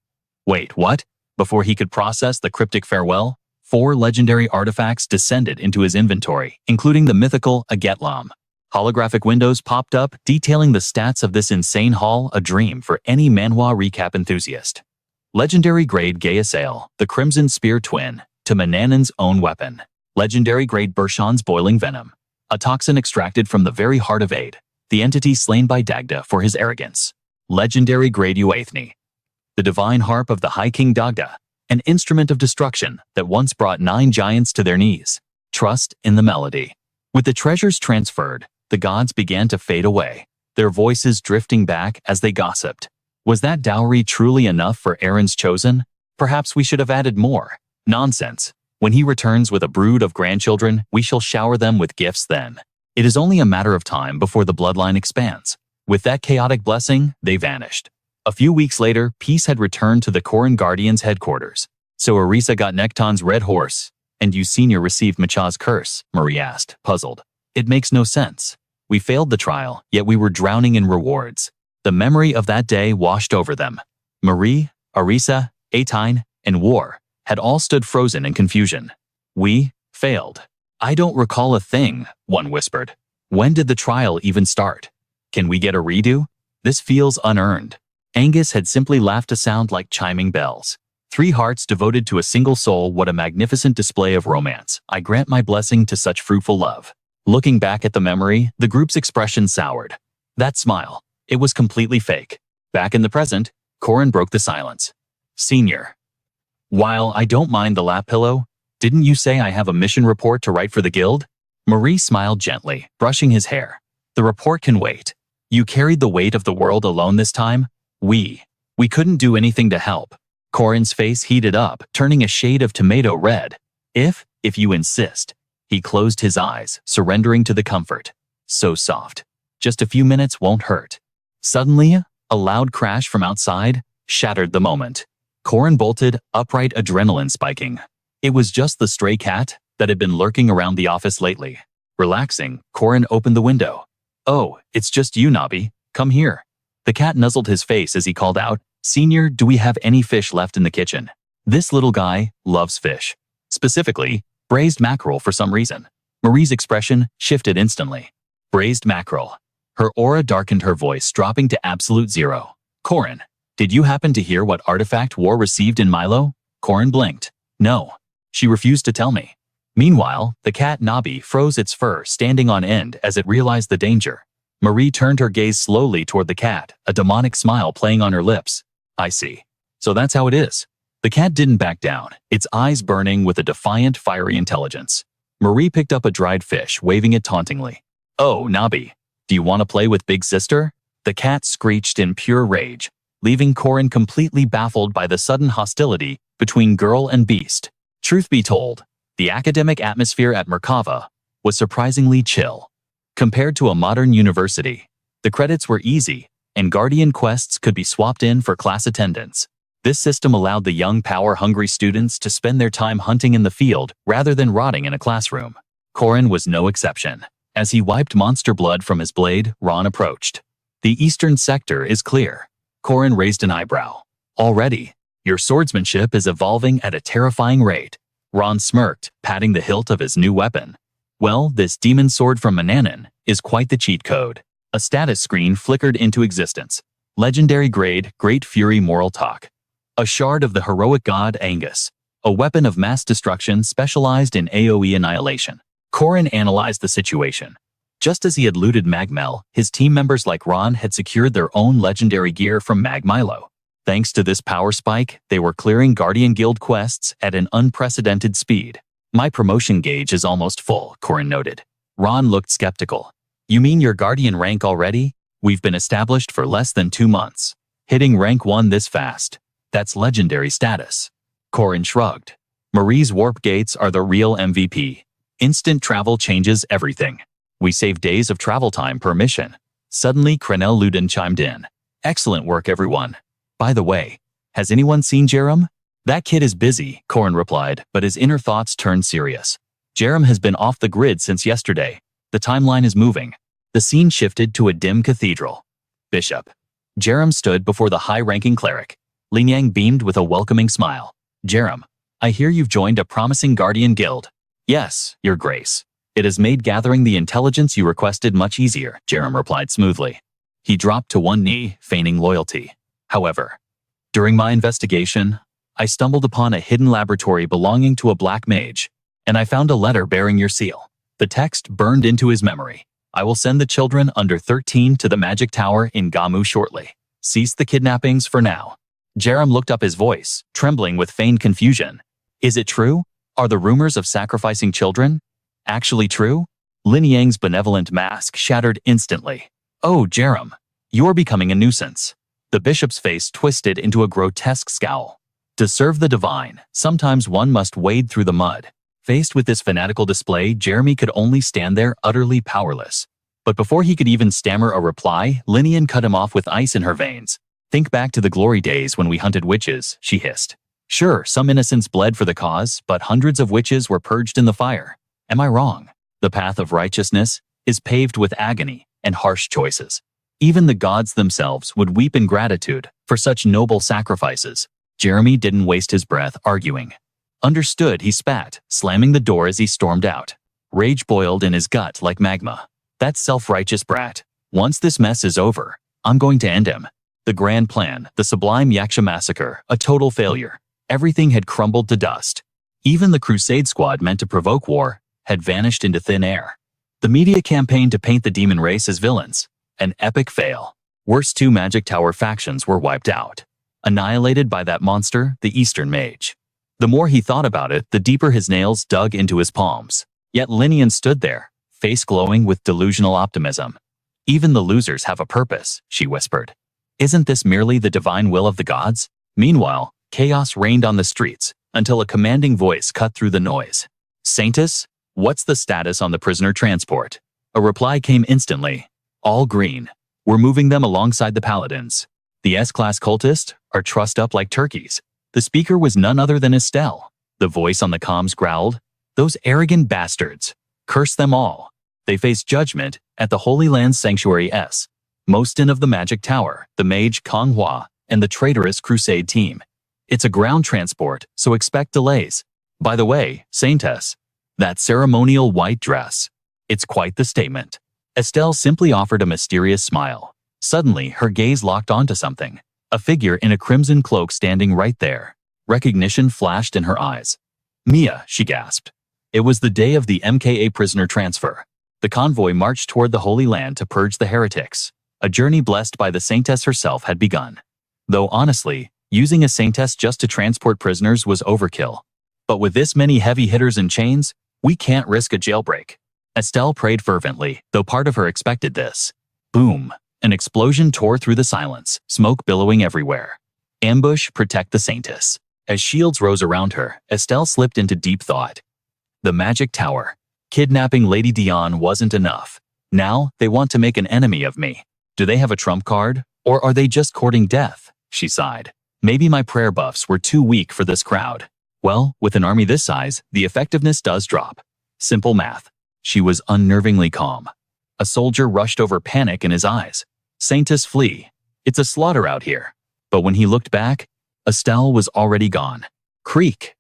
Wait, what? Before he could process the cryptic farewell, 4 legendary artifacts descended into his inventory, including the mythical Agetlam. Holographic windows popped up, detailing the stats of this insane haul, a dream for any Manhwa recap enthusiast. Legendary grade Gaiasail, the Crimson Spear twin, to Mananon's own weapon. Legendary grade Bershan's boiling venom, a toxin extracted from the very heart of Aid, the entity slain by Dagda for his arrogance. Legendary grade Uaithni, the divine harp of the High King Dagda, an instrument of destruction that once brought 9 giants to their knees. Trust in the melody. With the treasures transferred, the gods began to fade away, their voices drifting back as they gossiped. Was that dowry truly enough for Aaron's chosen? Perhaps we should have added more. Nonsense. When he returns with a brood of grandchildren, we shall shower them with gifts then. It is only a matter of time before the bloodline expands. With that chaotic blessing, they vanished. A few weeks later, peace had returned to the Corin Guardians' headquarters. So Arisa got Nekton's red horse, and you senior received Macha's curse, Marie asked, puzzled. It makes no sense. We failed the trial, yet we were drowning in rewards. The memory of that day washed over them. Marie, Arisa, Atine, and War had all stood frozen in confusion. We failed. I don't recall a thing, one whispered. When did the trial even start? Can we get a redo? This feels unearned. Angus had simply laughed a sound like chiming bells. 3 hearts devoted to a single soul, what a magnificent display of romance. I grant my blessing to such fruitful love. Looking back at the memory, the group's expression soured. That smile, it was completely fake. Back in the present, Corin broke the silence. Senior. While I don't mind the lap pillow, didn't you say I have a mission report to write for the guild? Marie smiled gently, brushing his hair. The report can wait. You carried the weight of the world alone this time? We couldn't do anything to help. Corin's face heated up, turning a shade of tomato red. If you insist. He closed his eyes, surrendering to the comfort. So soft. Just a few minutes won't hurt. Suddenly, a loud crash from outside shattered the moment. Corin bolted, upright, adrenaline spiking. It was just the stray cat that had been lurking around the office lately. Relaxing, Corin opened the window. Oh, it's just you, Nobby. Come here. The cat nuzzled his face as he called out, Senior, do we have any fish left in the kitchen? This little guy loves fish. Specifically, braised mackerel for some reason. Marie's expression shifted instantly. Braised mackerel. Her aura darkened, her voice dropping to absolute zero. Corin, did you happen to hear what artifact War received in Milo? Corin blinked. No. She refused to tell me. Meanwhile, the cat Nobby froze its fur, standing on end as it realized the danger. Marie turned her gaze slowly toward the cat, a demonic smile playing on her lips. I see. So that's how it is. The cat didn't back down, its eyes burning with a defiant, fiery intelligence. Marie picked up a dried fish, waving it tauntingly. Oh, Nobby, do you want to play with Big Sister? The cat screeched in pure rage, leaving Corin completely baffled by the sudden hostility between girl and beast. Truth be told, the academic atmosphere at Merkava was surprisingly chill. Compared to a modern university, the credits were easy, and Guardian quests could be swapped in for class attendance. This system allowed the young, power-hungry students to spend their time hunting in the field rather than rotting in a classroom. Corin was no exception. As he wiped monster blood from his blade, Ron approached. The eastern sector is clear. Corin raised an eyebrow. Already, your swordsmanship is evolving at a terrifying rate. Ron smirked, patting the hilt of his new weapon. Well, this demon sword from Manannan is quite the cheat code. A status screen flickered into existence. Legendary grade, Great Fury Moral Talk. A shard of the heroic god Angus. A weapon of mass destruction specialized in AoE annihilation. Corin analyzed the situation. Just as he had looted Magmel, his team members like Ron had secured their own legendary gear from Magmilo. Thanks to this power spike, they were clearing Guardian Guild quests at an unprecedented speed. My promotion gauge is almost full, Corin noted. Ron looked skeptical. You mean your Guardian rank already? We've been established for less than 2 months. Hitting rank 1 this fast. That's legendary status. Corin shrugged. Marie's warp gates are the real MVP. Instant travel changes everything. We save days of travel time per mission. Suddenly, Crenel Luden chimed in. Excellent work, everyone. By the way, has anyone seen Jerem? That kid is busy, Corin replied, but his inner thoughts turned serious. Jerem has been off the grid since yesterday. The timeline is moving. The scene shifted to a dim cathedral. Bishop. Jerem stood before the high-ranking cleric. Lin Yang beamed with a welcoming smile. Jerem, I hear you've joined a promising Guardian Guild. Yes, Your Grace. It has made gathering the intelligence you requested much easier, Jerem replied smoothly. He dropped to one knee, feigning loyalty. However, during my investigation, I stumbled upon a hidden laboratory belonging to a black mage, and I found a letter bearing your seal. The text burned into his memory. I will send the children under 13 to the magic tower in Gamu shortly. Cease the kidnappings for now. Jerem looked up, his voice trembling with feigned confusion. Is it true? Are the rumors of sacrificing children actually true? Lin Yang's benevolent mask shattered instantly. Oh, Jerem, you're becoming a nuisance. The bishop's face twisted into a grotesque scowl. To serve the divine, sometimes one must wade through the mud. Faced with this fanatical display, Jeremy could only stand there utterly powerless. But before he could even stammer a reply, Linian cut him off with ice in her veins. Think back to the glory days when we hunted witches, she hissed. Sure, some innocents bled for the cause, but hundreds of witches were purged in the fire. Am I wrong? The path of righteousness is paved with agony and harsh choices. Even the gods themselves would weep in gratitude for such noble sacrifices. Jeremy didn't waste his breath arguing. Understood, he spat, slamming the door as he stormed out. Rage boiled in his gut like magma. That self-righteous brat. Once this mess is over, I'm going to end him. The grand plan, the sublime Yaksha massacre, a total failure. Everything had crumbled to dust. Even the crusade squad meant to provoke war had vanished into thin air. The media campaign to paint the demon race as villains, an epic fail. Worst two Magic Tower factions were wiped out, annihilated by that monster, the Eastern Mage. The more he thought about it, the deeper his nails dug into his palms. Yet Linian stood there, face glowing with delusional optimism. Even the losers have a purpose, she whispered. Isn't this merely the divine will of the gods? Meanwhile, chaos reigned on the streets until a commanding voice cut through the noise. Saintus, what's the status on the prisoner transport? A reply came instantly. All green. We're moving them alongside the paladins. The S-class cultists are trussed up like turkeys. The speaker was none other than Estelle. The voice on the comms growled, those arrogant bastards. Curse them all. They face judgment at the Holy Land Sanctuary S. Mostin of the Magic Tower, the mage Manhwa, and the traitorous Crusade team. It's a ground transport, so expect delays. By the way, Saintess, that ceremonial white dress. It's quite the statement. Estelle simply offered a mysterious smile. Suddenly, her gaze locked onto something. A figure in a crimson cloak standing right there. Recognition flashed in her eyes. Mia, she gasped. It was the day of the MKA prisoner transfer. The convoy marched toward the Holy Land to purge the heretics. A journey blessed by the Saintess herself had begun. Though honestly, using a Saintess just to transport prisoners was overkill. But with this many heavy hitters in chains, we can't risk a jailbreak. Estelle prayed fervently, though part of her expected this. Boom! An explosion tore through the silence, smoke billowing everywhere. Ambush, protect the Saintess. As shields rose around her, Estelle slipped into deep thought. The Magic Tower. Kidnapping Lady Dion wasn't enough. Now, they want to make an enemy of me. Do they have a trump card? Or are they just courting death? She sighed. Maybe my prayer buffs were too weak for this crowd. Well, with an army this size, the effectiveness does drop. Simple math. She was unnervingly calm. A soldier rushed over, panic in his eyes. Saintess, flee. It's a slaughter out here. But when he looked back, Estelle was already gone. Creak.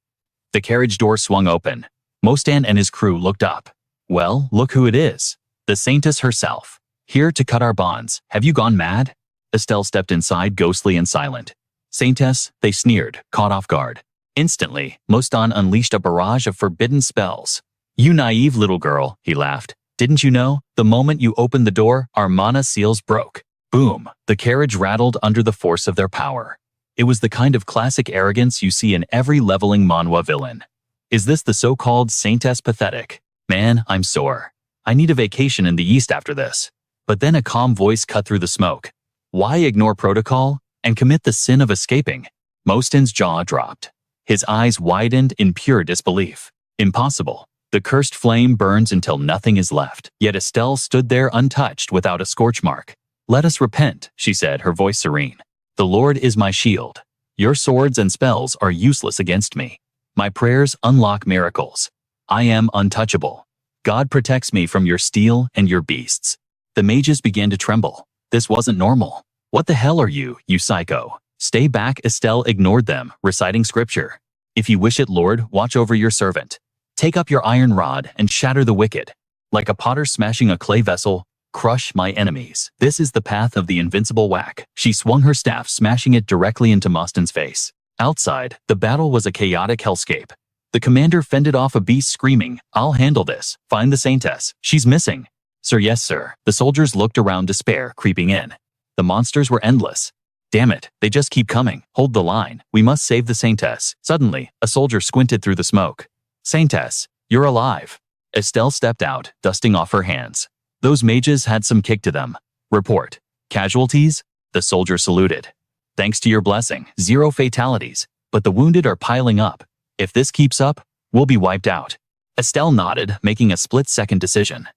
The carriage door swung open. Mostan and his crew looked up. Well, look who it is. The Saintess herself. Here to cut our bonds. Have you gone mad? Estelle stepped inside, ghostly and silent. Saintess, they sneered, caught off guard. Instantly, Mostan unleashed a barrage of forbidden spells. You naive little girl, he laughed. Didn't you know? The moment you opened the door, our mana seals broke. Boom! The carriage rattled under the force of their power. It was the kind of classic arrogance you see in every leveling Manhwa villain. Is this the so-called Saintess pathetic? Man, I'm sore. I need a vacation in the East after this. But then a calm voice cut through the smoke. Why ignore protocol and commit the sin of escaping? Mostan's jaw dropped. His eyes widened in pure disbelief. Impossible. The cursed flame burns until nothing is left. Yet Estelle stood there untouched without a scorch mark. Let us repent, she said, her voice serene. The Lord is my shield. Your swords and spells are useless against me. My prayers unlock miracles. I am untouchable. God protects me from your steel and your beasts. The mages began to tremble. This wasn't normal. What the hell are you psycho? Stay back. Estelle ignored them, reciting scripture. If you wish it, Lord, watch over your servant. Take up your iron rod and shatter the wicked. Like a potter smashing a clay vessel, crush my enemies. This is the path of the invincible whack. She swung her staff, smashing it directly into Mostan's face. Outside, the battle was a chaotic hellscape. The commander fended off a beast, screaming, I'll handle this. Find the Saintess. She's missing. Sir, yes, sir. The soldiers looked around, despair creeping in. The monsters were endless. Damn it, they just keep coming. Hold the line. We must save the Saintess. Suddenly, a soldier squinted through the smoke. Saintess, you're alive. Estelle stepped out, dusting off her hands. Those mages had some kick to them. Report. Casualties? The soldier saluted. Thanks to your blessing, 0 fatalities. but the wounded are piling up. If this keeps up, we'll be wiped out. Estelle nodded, making a split-second decision.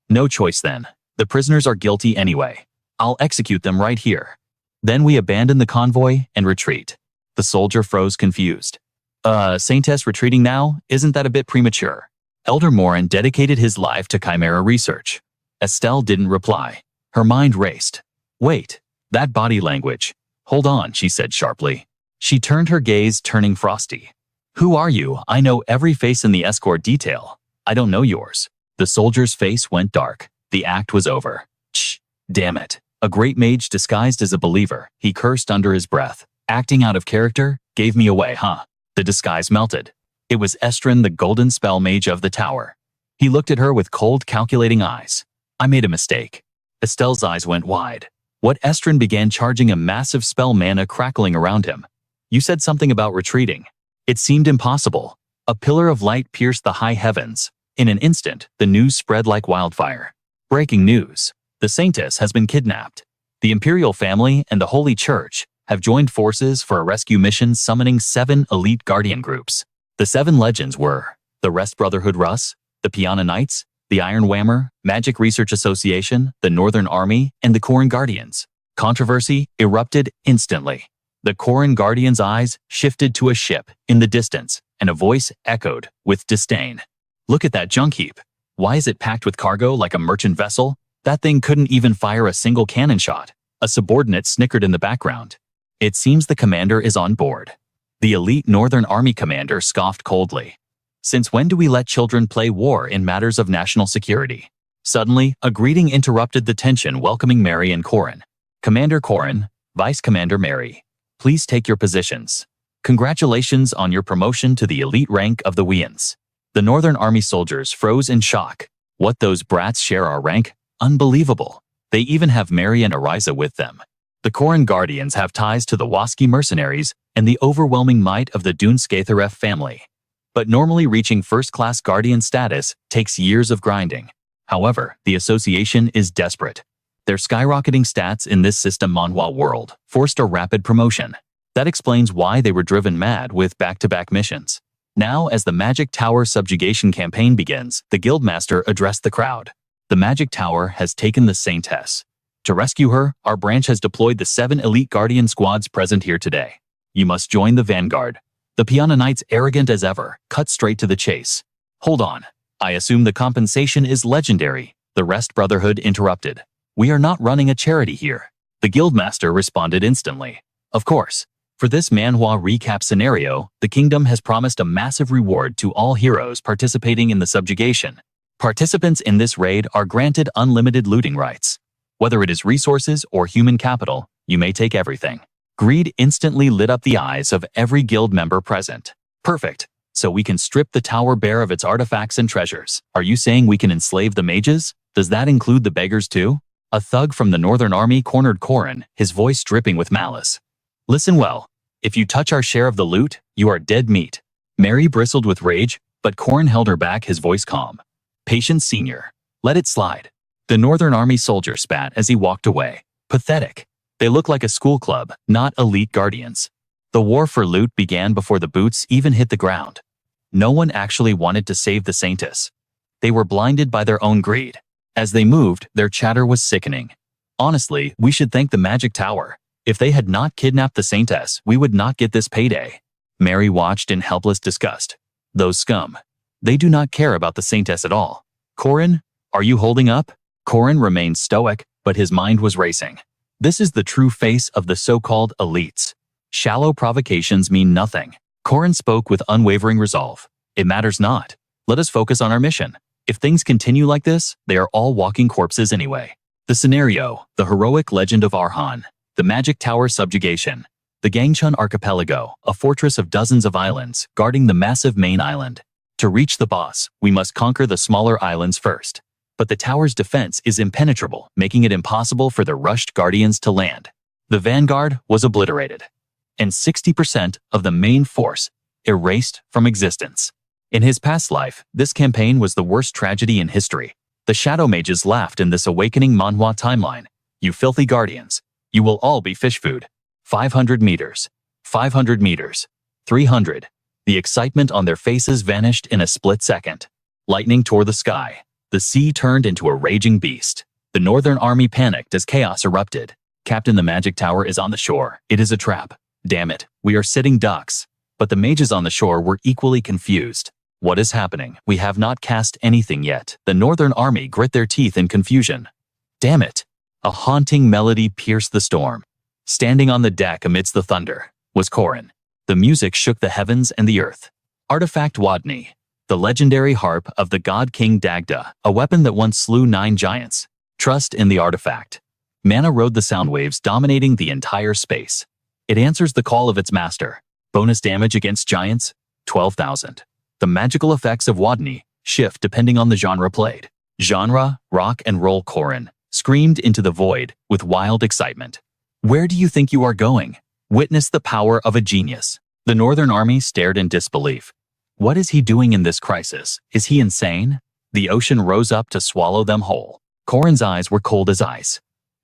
No choice then. The prisoners are guilty anyway. I'll execute them right here. Then we abandon the convoy and retreat. The soldier froze confused. Saintess retreating now? Isn't that a bit premature? Elder Morin dedicated his life to Chimera research. Estelle didn't reply. Her mind raced. Wait, that body language. Hold on, she said sharply. She turned her gaze, turning frosty. Who are you? I know every face in the escort detail. I don't know yours. The soldier's face went dark. The act was over. Shh, damn it. A great mage disguised as a believer, he cursed under his breath. Acting out of character, gave me away, huh? The disguise melted. It was Estrin, the golden spell mage of the tower. He looked at her with cold, calculating eyes. I made a mistake. Estelle's eyes went wide. What Estrin began charging a massive spell mana crackling around him. You said something about retreating. It seemed impossible. A pillar of light pierced the high heavens. In an instant, the news spread like wildfire. Breaking news. The Saintess has been kidnapped. The Imperial family and the Holy Church have joined forces for a rescue mission summoning 7 elite guardian groups. The 7 legends were the Rest Brotherhood Russ, the Piana Knights, the Iron Whammer, Magic Research Association, the Northern Army, and the Corin Guardians. Controversy erupted instantly. The Corin Guardians' eyes shifted to a ship in the distance, and a voice echoed with disdain. Look at that junk heap. Why is it packed with cargo like a merchant vessel? That thing couldn't even fire a single cannon shot. A subordinate snickered in the background. It seems the commander is on board. The elite Northern Army commander scoffed coldly. Since when do we let children play war in matters of national security? Suddenly, a greeting interrupted the tension, welcoming Mary and Corin. Commander Corin, Vice Commander Mary, please take your positions. Congratulations on your promotion to the elite rank of the Wians. The Northern Army soldiers froze in shock. What, those brats share our rank? Unbelievable. They even have Mary and Ariza with them. The Corin Guardians have ties to the Waski mercenaries and the overwhelming might of the Dunskatharef family. But normally reaching first-class Guardian status takes years of grinding. However, the association is desperate. Their skyrocketing stats in this system Manhwa world forced a rapid promotion. That explains why they were driven mad with back-to-back missions. Now, as the Magic Tower subjugation campaign begins, the Guildmaster addressed the crowd. The Magic Tower has taken the Saintess. To rescue her, our branch has deployed the 7 elite Guardian squads present here today. You must join the vanguard. The Piana Knights, arrogant as ever, cut straight to the chase. Hold on. I assume the compensation is legendary, the Rest Brotherhood interrupted. We are not running a charity here. The Guildmaster responded instantly. Of course. For this Manhwa recap scenario, the kingdom has promised a massive reward to all heroes participating in the subjugation. Participants in this raid are granted unlimited looting rights. Whether it is resources or human capital, you may take everything. Greed instantly lit up the eyes of every guild member present. Perfect. So we can strip the tower bare of its artifacts and treasures. Are you saying we can enslave the mages? Does that include the beggars too? A thug from the Northern Army cornered Corin, his voice dripping with malice. Listen well. If you touch our share of the loot, you are dead meat. Mary bristled with rage, but Corin held her back, his voice calm. Patience, senior. Let it slide. The Northern Army soldier spat as he walked away. Pathetic. They look like a school club, not elite guardians. The war for loot began before the boots even hit the ground. No one actually wanted to save the Saintess. They were blinded by their own greed. As they moved, their chatter was sickening. Honestly, we should thank the Magic Tower. If they had not kidnapped the Saintess, we would not get this payday. Mary watched in helpless disgust. Those scum. They do not care about the Saintess at all. Corin, are you holding up? Corin remained stoic, but his mind was racing. This is the true face of the so-called elites. Shallow provocations mean nothing. Corin spoke with unwavering resolve. It matters not. Let us focus on our mission. If things continue like this, they are all walking corpses anyway. The scenario, the heroic legend of Arhan, the Magic Tower subjugation, the Gangchun Archipelago, a fortress of dozens of islands, guarding the massive main island. To reach the boss, we must conquer the smaller islands first. But the tower's defense is impenetrable, making it impossible for the rushed guardians to land. The vanguard was obliterated, and 60% of the main force erased from existence. In his past life, this campaign was the worst tragedy in history. The Shadow Mages laughed in this awakening Manhwa timeline. You filthy guardians. You will all be fish food. 500 meters. 500 meters. 300. The excitement on their faces vanished in a split second. Lightning tore the sky. The sea turned into a raging beast. The Northern Army panicked as chaos erupted. Captain, the magic tower is on the shore. It is a trap. Damn it, we are sitting ducks. But the mages on the shore were equally confused. What is happening? We have not cast anything yet. The Northern Army grit their teeth in confusion. Damn it. A haunting melody pierced the storm. Standing on the deck amidst the thunder was Corin. The music shook the heavens and the earth. Artifact Wadni, the legendary harp of the god King Dagda, a weapon that once slew 9 giants. Trust in the artifact. Mana rode the sound waves, dominating the entire space. It answers the call of its master. Bonus damage against giants, 12,000. The magical effects of Wadni shift depending on the genre played. Genre, rock and roll. Corin screamed into the void with wild excitement. Where do you think you are going? Witness the power of a genius. The Northern Army stared in disbelief. What is he doing in this crisis? Is he insane? The ocean rose up to swallow them whole. Corin's eyes were cold as ice.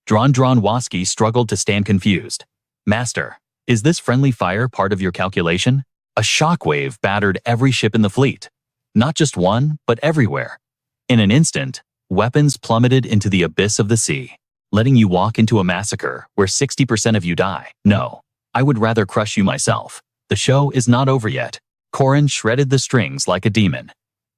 Waski struggled to stand confused. Master, is this friendly fire part of your calculation? A shockwave battered every ship in the fleet. Not just one, but everywhere. In an instant, weapons plummeted into the abyss of the sea, letting you walk into a massacre where 60% of you die. No, I would rather crush you myself. The show is not over yet. Corin shredded the strings like a demon.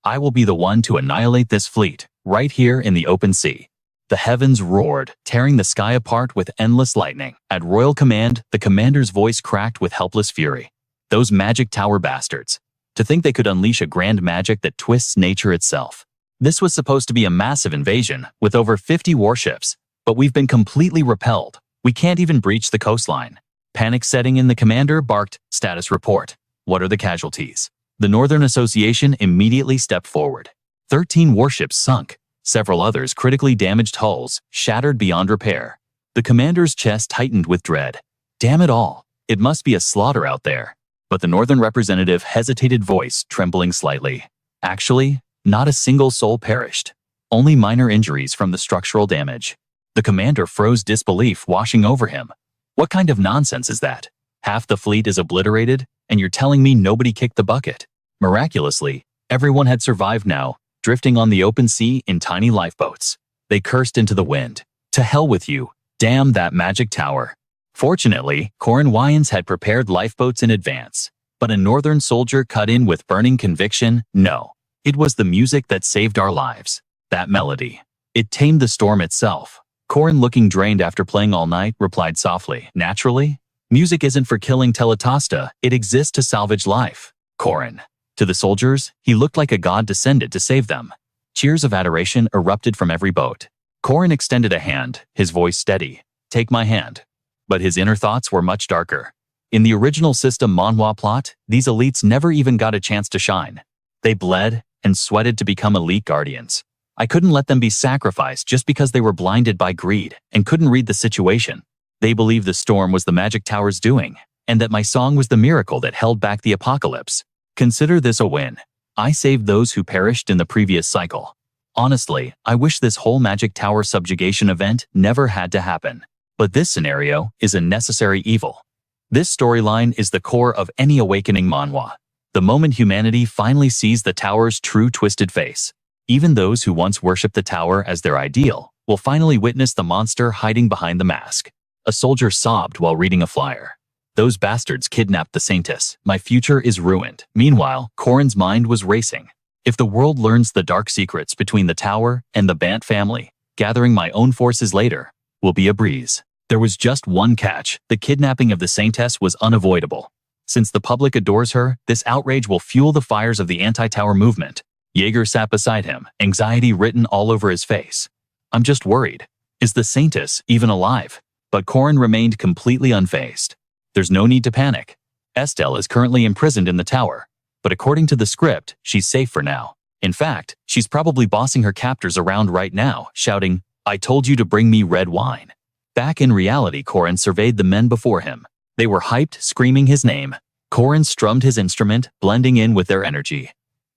I will be the one to annihilate this fleet, right here in the open sea. The heavens roared, tearing the sky apart with endless lightning. At royal command, the commander's voice cracked with helpless fury. Those magic tower bastards. To think they could unleash a grand magic that twists nature itself. This was supposed to be a massive invasion, with over 50 warships, but we've been completely repelled. We can't even breach the coastline. Panic setting in. The commander barked, status report. What are the casualties? The Northern Association immediately stepped forward. 13 warships sunk. Several others critically damaged, hulls shattered beyond repair. The commander's chest tightened with dread. Damn it all. It must be a slaughter out there. But the Northern representative hesitated, voice trembling slightly. Actually, not a single soul perished. Only minor injuries from the structural damage. The commander froze, disbelief washing over him. What kind of nonsense is that? Half the fleet is obliterated, and you're telling me nobody kicked the bucket? Miraculously, everyone had survived now, drifting on the open sea in tiny lifeboats. They cursed into the wind. To hell with you. Damn that magic tower. Fortunately, Corin Wyans had prepared lifeboats in advance. But a Northern soldier cut in with burning conviction. No. It was the music that saved our lives. That melody. It tamed the storm itself. Corin, looking drained after playing all night, replied softly. Naturally. Music isn't for killing Teletasta, it exists to salvage life. Corin. To the soldiers, he looked like a god descended to save them. Cheers of adoration erupted from every boat. Corin extended a hand, his voice steady. Take my hand. But his inner thoughts were much darker. In the original system Manhwa plot, these elites never even got a chance to shine. They bled and sweated to become elite guardians. I couldn't let them be sacrificed just because they were blinded by greed and couldn't read the situation. They believed the storm was the magic tower's doing, and that my song was the miracle that held back the apocalypse. Consider this a win. I saved those who perished in the previous cycle. Honestly, I wish this whole magic tower subjugation event never had to happen. But this scenario is a necessary evil. This storyline is the core of any awakening manhwa. The moment humanity finally sees the tower's true twisted face. Even those who once worshipped the tower as their ideal will finally witness the monster hiding behind the mask. A soldier sobbed while reading a flyer. Those bastards kidnapped the Saintess. My future is ruined. Meanwhile, Corin's mind was racing. If the world learns the dark secrets between the tower and the Bant family, gathering my own forces later will be a breeze. There was just one catch. The kidnapping of the Saintess was unavoidable. Since the public adores her, this outrage will fuel the fires of the anti-tower movement. Jaeger sat beside him, anxiety written all over his face. I'm just worried. Is the Saintess even alive? But Corin remained completely unfazed. There's no need to panic. Estelle is currently imprisoned in the tower, but according to the script, she's safe for now. In fact, she's probably bossing her captors around right now, shouting, I told you to bring me red wine. Back in reality, Corin surveyed the men before him. They were hyped, screaming his name. Corin strummed his instrument, blending in with their energy.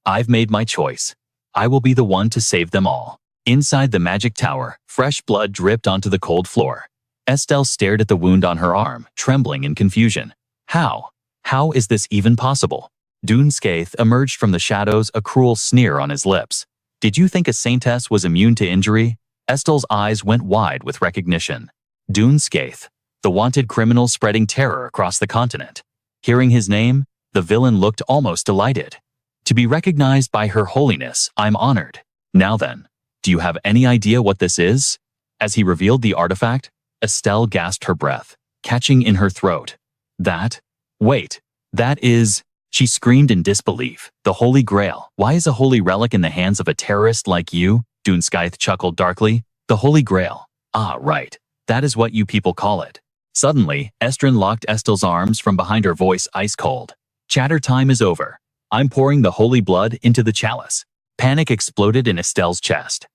I've made my choice. I will be the one to save them all. Inside the magic tower, fresh blood dripped onto the cold floor. Estelle stared at the wound on her arm, trembling in confusion. How? How is this even possible? Dunscaith emerged from the shadows, a cruel sneer on his lips. Did you think a saintess was immune to injury? Estel's eyes went wide with recognition. Dunscaith, the wanted criminal spreading terror across the continent. Hearing his name, the villain looked almost delighted. To be recognized by Her Holiness, I'm honored. Now then, do you have any idea what this is? As he revealed the artifact, Estelle gasped her breath, catching in her throat. Wait, that is… She screamed in disbelief. The Holy Grail. Why is a holy relic in the hands of a terrorist like you? Dunscaith chuckled darkly. The Holy Grail. Ah, right. That is what you people call it. Suddenly, Estrin locked Estelle's arms from behind her, voice ice cold. Chatter time is over. I'm pouring the holy blood into the chalice. Panic exploded in Estelle's chest.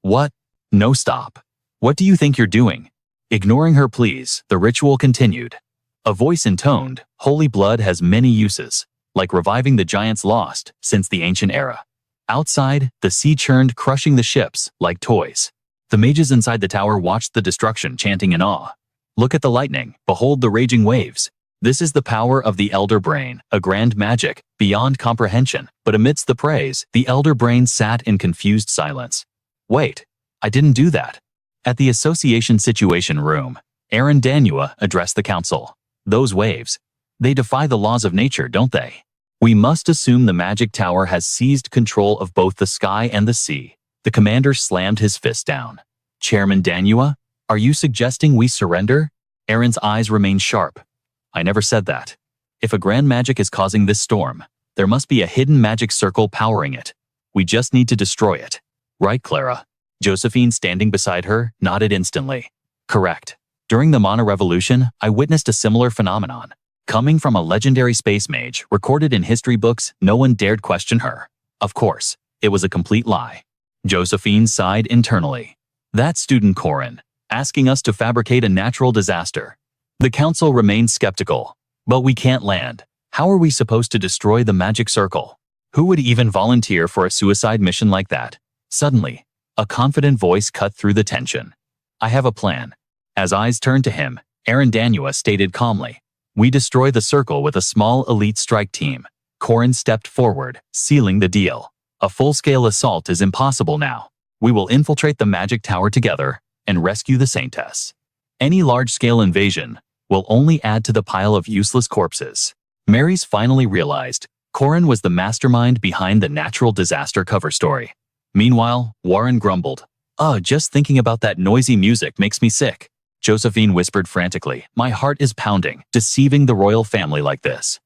What? No, stop. What do you think you're doing? Ignoring her pleas, the ritual continued. A voice intoned, holy blood has many uses, like reviving the giants lost since the ancient era. Outside, the sea churned, crushing the ships like toys. The mages inside the tower watched the destruction, chanting in awe. Look at the lightning, behold the raging waves. This is the power of the Elder Brain, a grand magic, beyond comprehension. But amidst the praise, the Elder Brain sat in confused silence. Wait, I didn't do that. At the Association Situation Room, Manhwa addressed the council. Those waves, they defy the laws of nature, don't they? We must assume the magic tower has seized control of both the sky and the sea. The commander slammed his fist down. Chairman Manhwa, are you suggesting we surrender? Aaron's eyes remained sharp. I never said that. If a grand magic is causing this storm, there must be a hidden magic circle powering it. We just need to destroy it. Right, Clara? Josephine, standing beside her, nodded instantly. Correct. During the Mana Revolution, I witnessed a similar phenomenon. Coming from a legendary space mage recorded in history books, no one dared question her. Of course, it was a complete lie. Josephine sighed internally. That student Corin, asking us to fabricate a natural disaster. The council remained skeptical. But we can't land. How are we supposed to destroy the magic circle? Who would even volunteer for a suicide mission like that? Suddenly, a confident voice cut through the tension. I have a plan. As eyes turned to him, Manhwa stated calmly. We destroy the circle with a small elite strike team. Corin stepped forward, sealing the deal. A full-scale assault is impossible now. We will infiltrate the magic tower together and rescue the Saintess. Any large-scale invasion will only add to the pile of useless corpses. Mary's finally realized Corin was the mastermind behind the natural disaster cover story. Meanwhile, Warren grumbled. Just thinking about that noisy music makes me sick. Josephine whispered frantically, my heart is pounding, deceiving the royal family like this.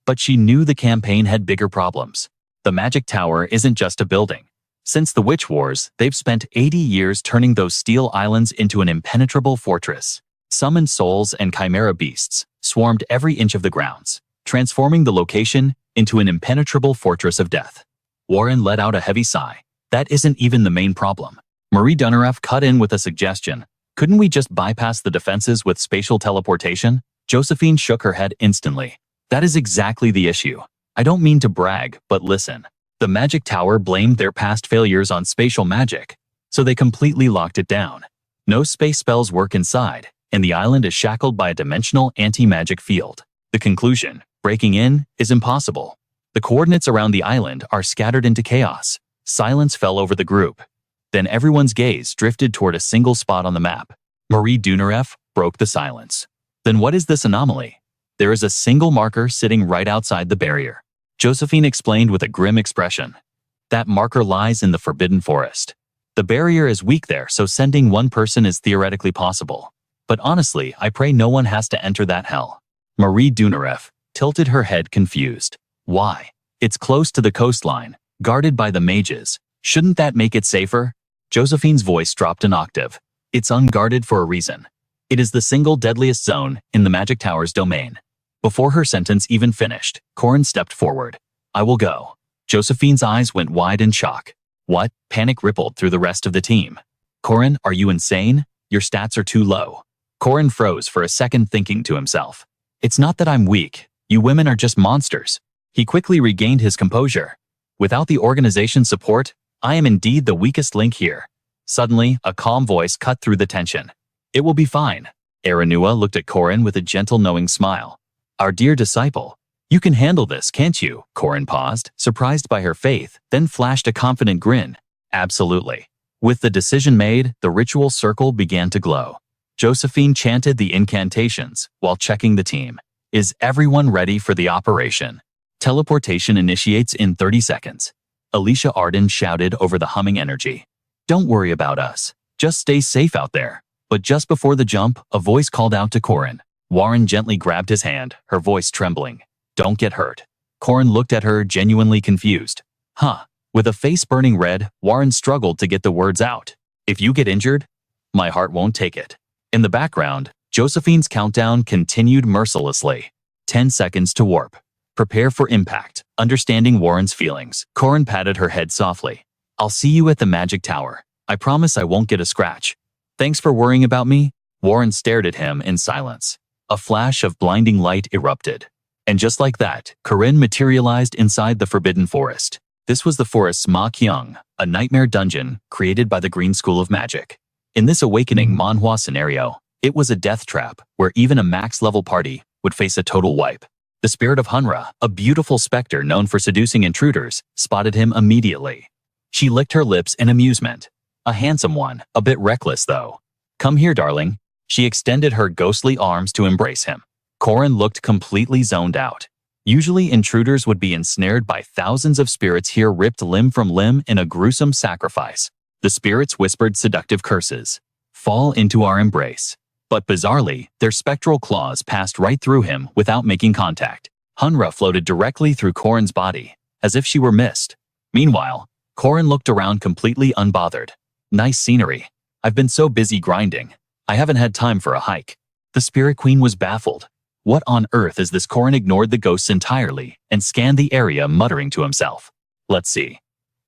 But she knew the campaign had bigger problems. The magic tower isn't just a building. Since the Witch Wars, they've spent 80 years turning those steel islands into an impenetrable fortress. Summoned souls and chimera beasts swarmed every inch of the grounds, transforming the location into an impenetrable fortress of death. Warren let out a heavy sigh. That isn't even the main problem. Marie Dunneref cut in with a suggestion. Couldn't we just bypass the defenses with spatial teleportation? Josephine shook her head instantly. That is exactly the issue. I don't mean to brag, but listen. The magic tower blamed their past failures on spatial magic, so they completely locked it down. No space spells work inside, and the island is shackled by a dimensional anti-magic field. The conclusion, breaking in, is impossible. The coordinates around the island are scattered into chaos. Silence fell over the group. Then everyone's gaze drifted toward a single spot on the map. Marie Dunneref broke the silence. Then what is this anomaly? There is a single marker sitting right outside the barrier. Josephine explained with a grim expression. That marker lies in the Forbidden Forest. The barrier is weak there, so sending one person is theoretically possible. But honestly, I pray no one has to enter that hell. Marie Dunneref tilted her head confused. Why? It's close to the coastline, guarded by the mages. Shouldn't that make it safer? Josephine's voice dropped an octave. It's unguarded for a reason. It is the single deadliest zone in the Magic Tower's domain. Before her sentence even finished, Corin stepped forward. I will go. Josephine's eyes went wide in shock. What? Panic rippled through the rest of the team. Corin, are you insane? Your stats are too low. Corin froze for a second, thinking to himself. It's not that I'm weak. You women are just monsters. He quickly regained his composure. Without the organization's support, I am indeed the weakest link here. Suddenly, a calm voice cut through the tension. It will be fine. Manhwa looked at Corin with a gentle, knowing smile. Our dear disciple, You can handle this, can't you? Corin paused, surprised by her faith, then flashed a confident grin. Absolutely. With the decision made, the ritual circle began to glow. Josephine chanted the incantations while checking the team. Is everyone ready for the operation? Teleportation initiates in 30 seconds. Alicia Arden shouted over the humming energy. Don't worry about us. Just stay safe out there. But just before the jump, a voice called out to Corin. Warren gently grabbed his hand, her voice trembling. Don't get hurt. Corin looked at her, genuinely confused. Huh. With a face burning red, Warren struggled to get the words out. If you get injured, my heart won't take it. In the background, Josephine's countdown continued mercilessly. 10 seconds to warp. Prepare for impact. Understanding Warren's feelings, Corin patted her head softly. I'll see you at the magic tower. I promise I won't get a scratch. Thanks for worrying about me. Warren stared at him in silence. A flash of blinding light erupted. And just like that, Corin materialized inside the Forbidden Forest. This was the forest's Ma Kyung, a nightmare dungeon created by the Green School of Magic. In this awakening Manhwa scenario, it was a death trap where even a max-level party would face a total wipe. The spirit of Hunra, a beautiful specter known for seducing intruders, spotted him immediately. She licked her lips in amusement. A handsome one, a bit reckless though. Come here, darling. She extended her ghostly arms to embrace him. Corin looked completely zoned out. Usually intruders would be ensnared by thousands of spirits, here ripped limb from limb in a gruesome sacrifice. The spirits whispered seductive curses. Fall into our embrace. But bizarrely, their spectral claws passed right through him without making contact. Hunra floated directly through Corin's body, as if she were mist. Meanwhile, Corin looked around completely unbothered. Nice scenery. I've been so busy grinding. I haven't had time for a hike. The Spirit Queen was baffled. What on earth is this? Corin ignored the ghosts entirely and scanned the area, muttering to himself. Let's see.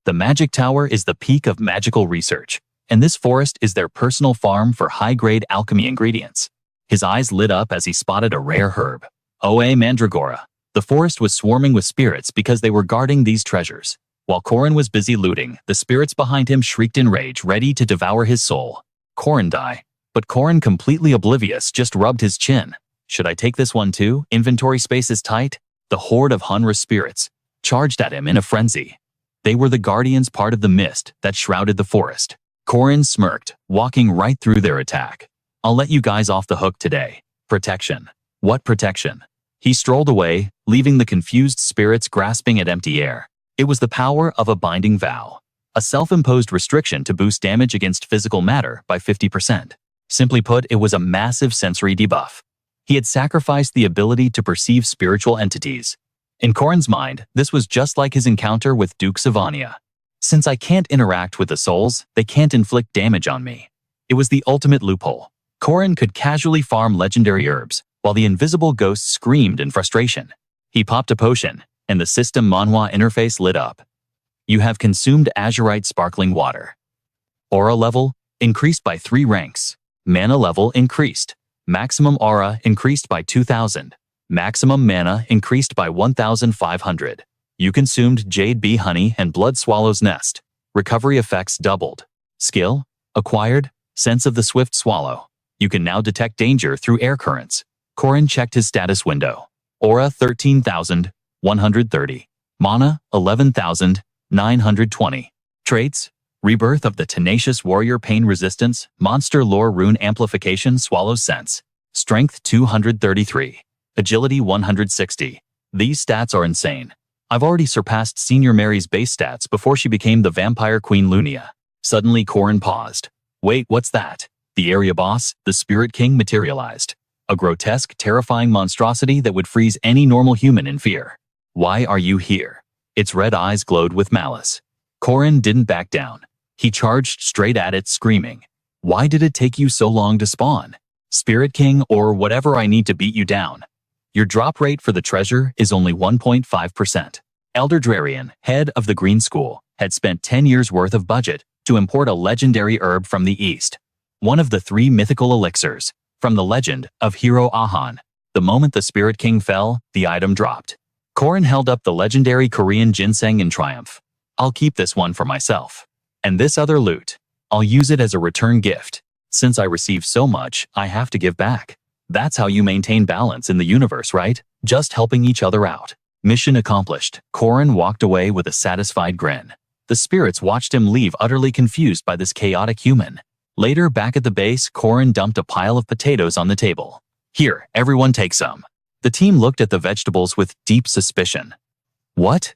The Magic Tower is the peak of magical research, and this forest is their personal farm for high-grade alchemy ingredients. His eyes lit up as he spotted a rare herb. Oa Mandragora. The forest was swarming with spirits because they were guarding these treasures. While Corin was busy looting, the spirits behind him shrieked in rage, ready to devour his soul. Corin died. But Corin, completely oblivious, just rubbed his chin. Should I take this one too? Inventory space is tight. The horde of Hunra spirits charged at him in a frenzy. They were the guardians, part of the mist that shrouded the forest. Corin smirked, walking right through their attack. I'll let you guys off the hook today. Protection. What protection? He strolled away, leaving the confused spirits grasping at empty air. It was the power of a binding vow. A self-imposed restriction to boost damage against physical matter by 50%. Simply put, it was a massive sensory debuff. He had sacrificed the ability to perceive spiritual entities. In Corin's mind, this was just like his encounter with Duke Savania. Since I can't interact with the souls, they can't inflict damage on me. It was the ultimate loophole. Corin could casually farm legendary herbs, while the invisible ghosts screamed in frustration. He popped a potion, and the system Manhwa interface lit up. You have consumed azurite sparkling water. Aura level increased by 3 ranks. Mana level increased. Maximum aura increased by 2,000. Maximum mana increased by 1,500. You consumed jade bee honey and blood swallow's nest. Recovery effects doubled. Skill acquired. Sense of the swift swallow. You can now detect danger through air currents. Corin checked his status window. Aura 13,130. Mana 11,920. Traits: Rebirth of the Tenacious Warrior, Pain Resistance, Monster Lore, Rune Amplification, Swallow's Sense. Strength 233. Agility 160. These stats are insane. I've already surpassed Senior Mary's base stats before she became the Vampire Queen Lunia. Suddenly Corin paused. Wait, what's that? The area boss, the Spirit King, materialized. A grotesque, terrifying monstrosity that would freeze any normal human in fear. Why are you here? Its red eyes glowed with malice. Corin didn't back down. He charged straight at it, screaming. Why did it take you so long to spawn? Spirit King, or whatever, I need to beat you down. Your drop rate for the treasure is only 1.5%. Elder Drarian, head of the Green School, had spent 10 years' worth of budget to import a legendary herb from the east. One of the 3 mythical elixirs, from the legend of Hero Ahan. The moment the Spirit King fell, the item dropped. Corin held up the legendary Korean ginseng in triumph. I'll keep this one for myself. And this other loot, I'll use it as a return gift. Since I received so much, I have to give back. That's how you maintain balance in the universe, right? just helping each other out. Mission accomplished. Corin walked away with a satisfied grin. The spirits watched him leave, utterly confused by this chaotic human. Later, back at the base, Corin dumped a pile of potatoes on the table. Here, everyone take some. The team looked at the vegetables with deep suspicion. What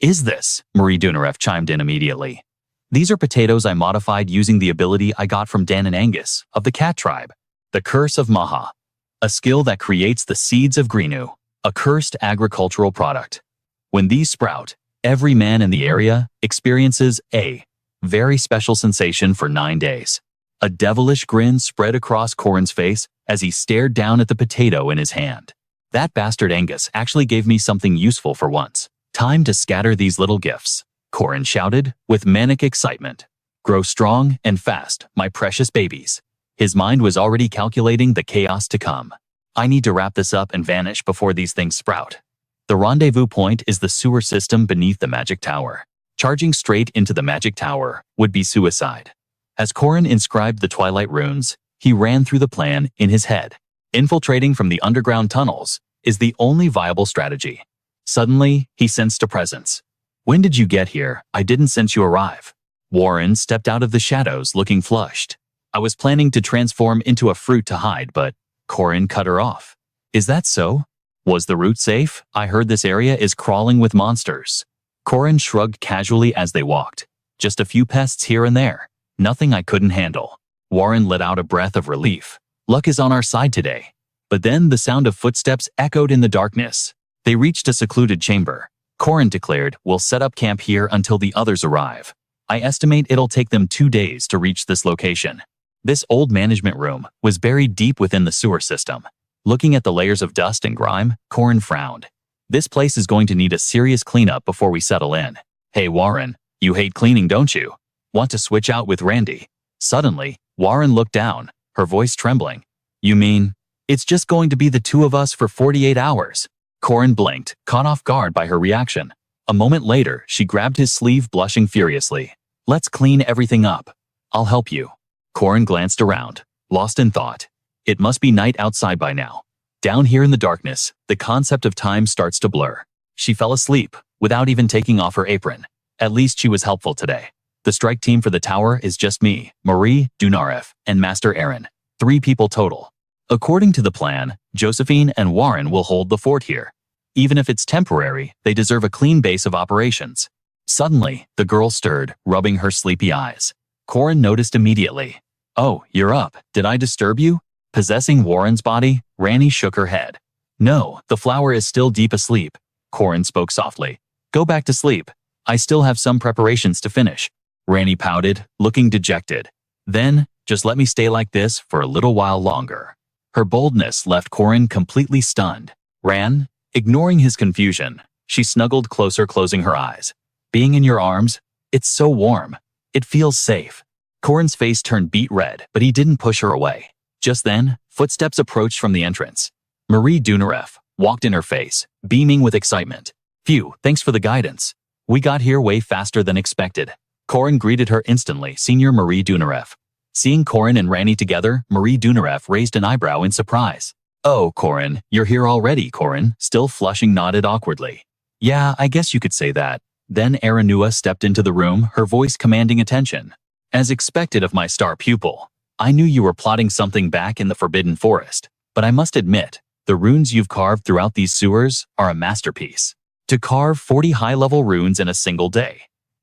is this? Marie Dunarev chimed in immediately. These are potatoes I modified using the ability I got from Dan and Angus of the cat tribe. The Curse of Maha. A skill that creates the seeds of Greenu, a cursed agricultural product. When these sprout, every man in the area experiences a very special sensation for 9 days. A devilish grin spread across Corin's face as he stared down at the potato in his hand. That bastard Angus actually gave me something useful for once. Time to scatter these little gifts, Corin shouted with manic excitement. Grow strong and fast, my precious babies. His mind was already calculating the chaos to come. I need to wrap this up and vanish before these things sprout. The rendezvous point is the sewer system beneath the magic tower. Charging straight into the magic tower would be suicide. As Corin inscribed the Twilight runes, he ran through the plan in his head. Infiltrating from the underground tunnels is the only viable strategy. Suddenly, he sensed a presence. When did you get here? I didn't sense you arrive. Warren stepped out of the shadows looking flushed. I was planning to transform into a fruit to hide, but Corin cut her off. Is that so? Was the route safe? I heard this area is crawling with monsters. Corin shrugged casually as they walked. Just a few pests here and there. Nothing I couldn't handle. Warren let out a breath of relief. Luck is on our side today. But then the sound of footsteps echoed in the darkness. They reached a secluded chamber. Corin declared, "We'll set up camp here until the others arrive. I estimate it'll take them 2 days to reach this location." This old management room was buried deep within the sewer system. Looking at the layers of dust and grime, Corin frowned. This place is going to need a serious cleanup before we settle in. Hey Warren, you hate cleaning, don't you? Want to switch out with Randy? Suddenly, Warren looked down, her voice trembling. You mean, it's just going to be the two of us for 48 hours? Corin blinked, caught off guard by her reaction. A moment later, she grabbed his sleeve, blushing furiously. Let's clean everything up. I'll help you. Corin glanced around, lost in thought. It must be night outside by now. Down here in the darkness, the concept of time starts to blur. She fell asleep, without even taking off her apron. At least she was helpful today. The strike team for the tower is just me, Marie Dunarev, and Master Aaron. 3 people total. According to the plan, Josephine and Warren will hold the fort here. Even if it's temporary, they deserve a clean base of operations. Suddenly, the girl stirred, rubbing her sleepy eyes. Corin noticed immediately. Oh, you're up. Did I disturb you? Possessing Warren's body, Ranny shook her head. No, the flower is still deep asleep. Corin spoke softly. Go back to sleep. I still have some preparations to finish. Ranny pouted, looking dejected. Then, just let me stay like this for a little while longer. Her boldness left Corin completely stunned. Ran, ignoring his confusion, she snuggled closer, closing her eyes. Being in your arms, it's so warm. It feels safe. Corin's face turned beet red, but he didn't push her away. Just then, footsteps approached from the entrance. Marie Dunarev walked in her face, beaming with excitement. Phew, thanks for the guidance. We got here way faster than expected. Corin greeted her instantly, Senior Marie Dunarev. Seeing Corin and Ranny together, Marie Dunarev raised an eyebrow in surprise. Oh, Corin, you're here already, Corin, still flushing, nodded awkwardly. Yeah, I guess you could say that. Then Aranua stepped into the room, her voice commanding attention. As expected of my star pupil, I knew you were plotting something back in the Forbidden Forest, but I must admit, the runes you've carved throughout these sewers are a masterpiece. To carve 40 high-level runes in a single day.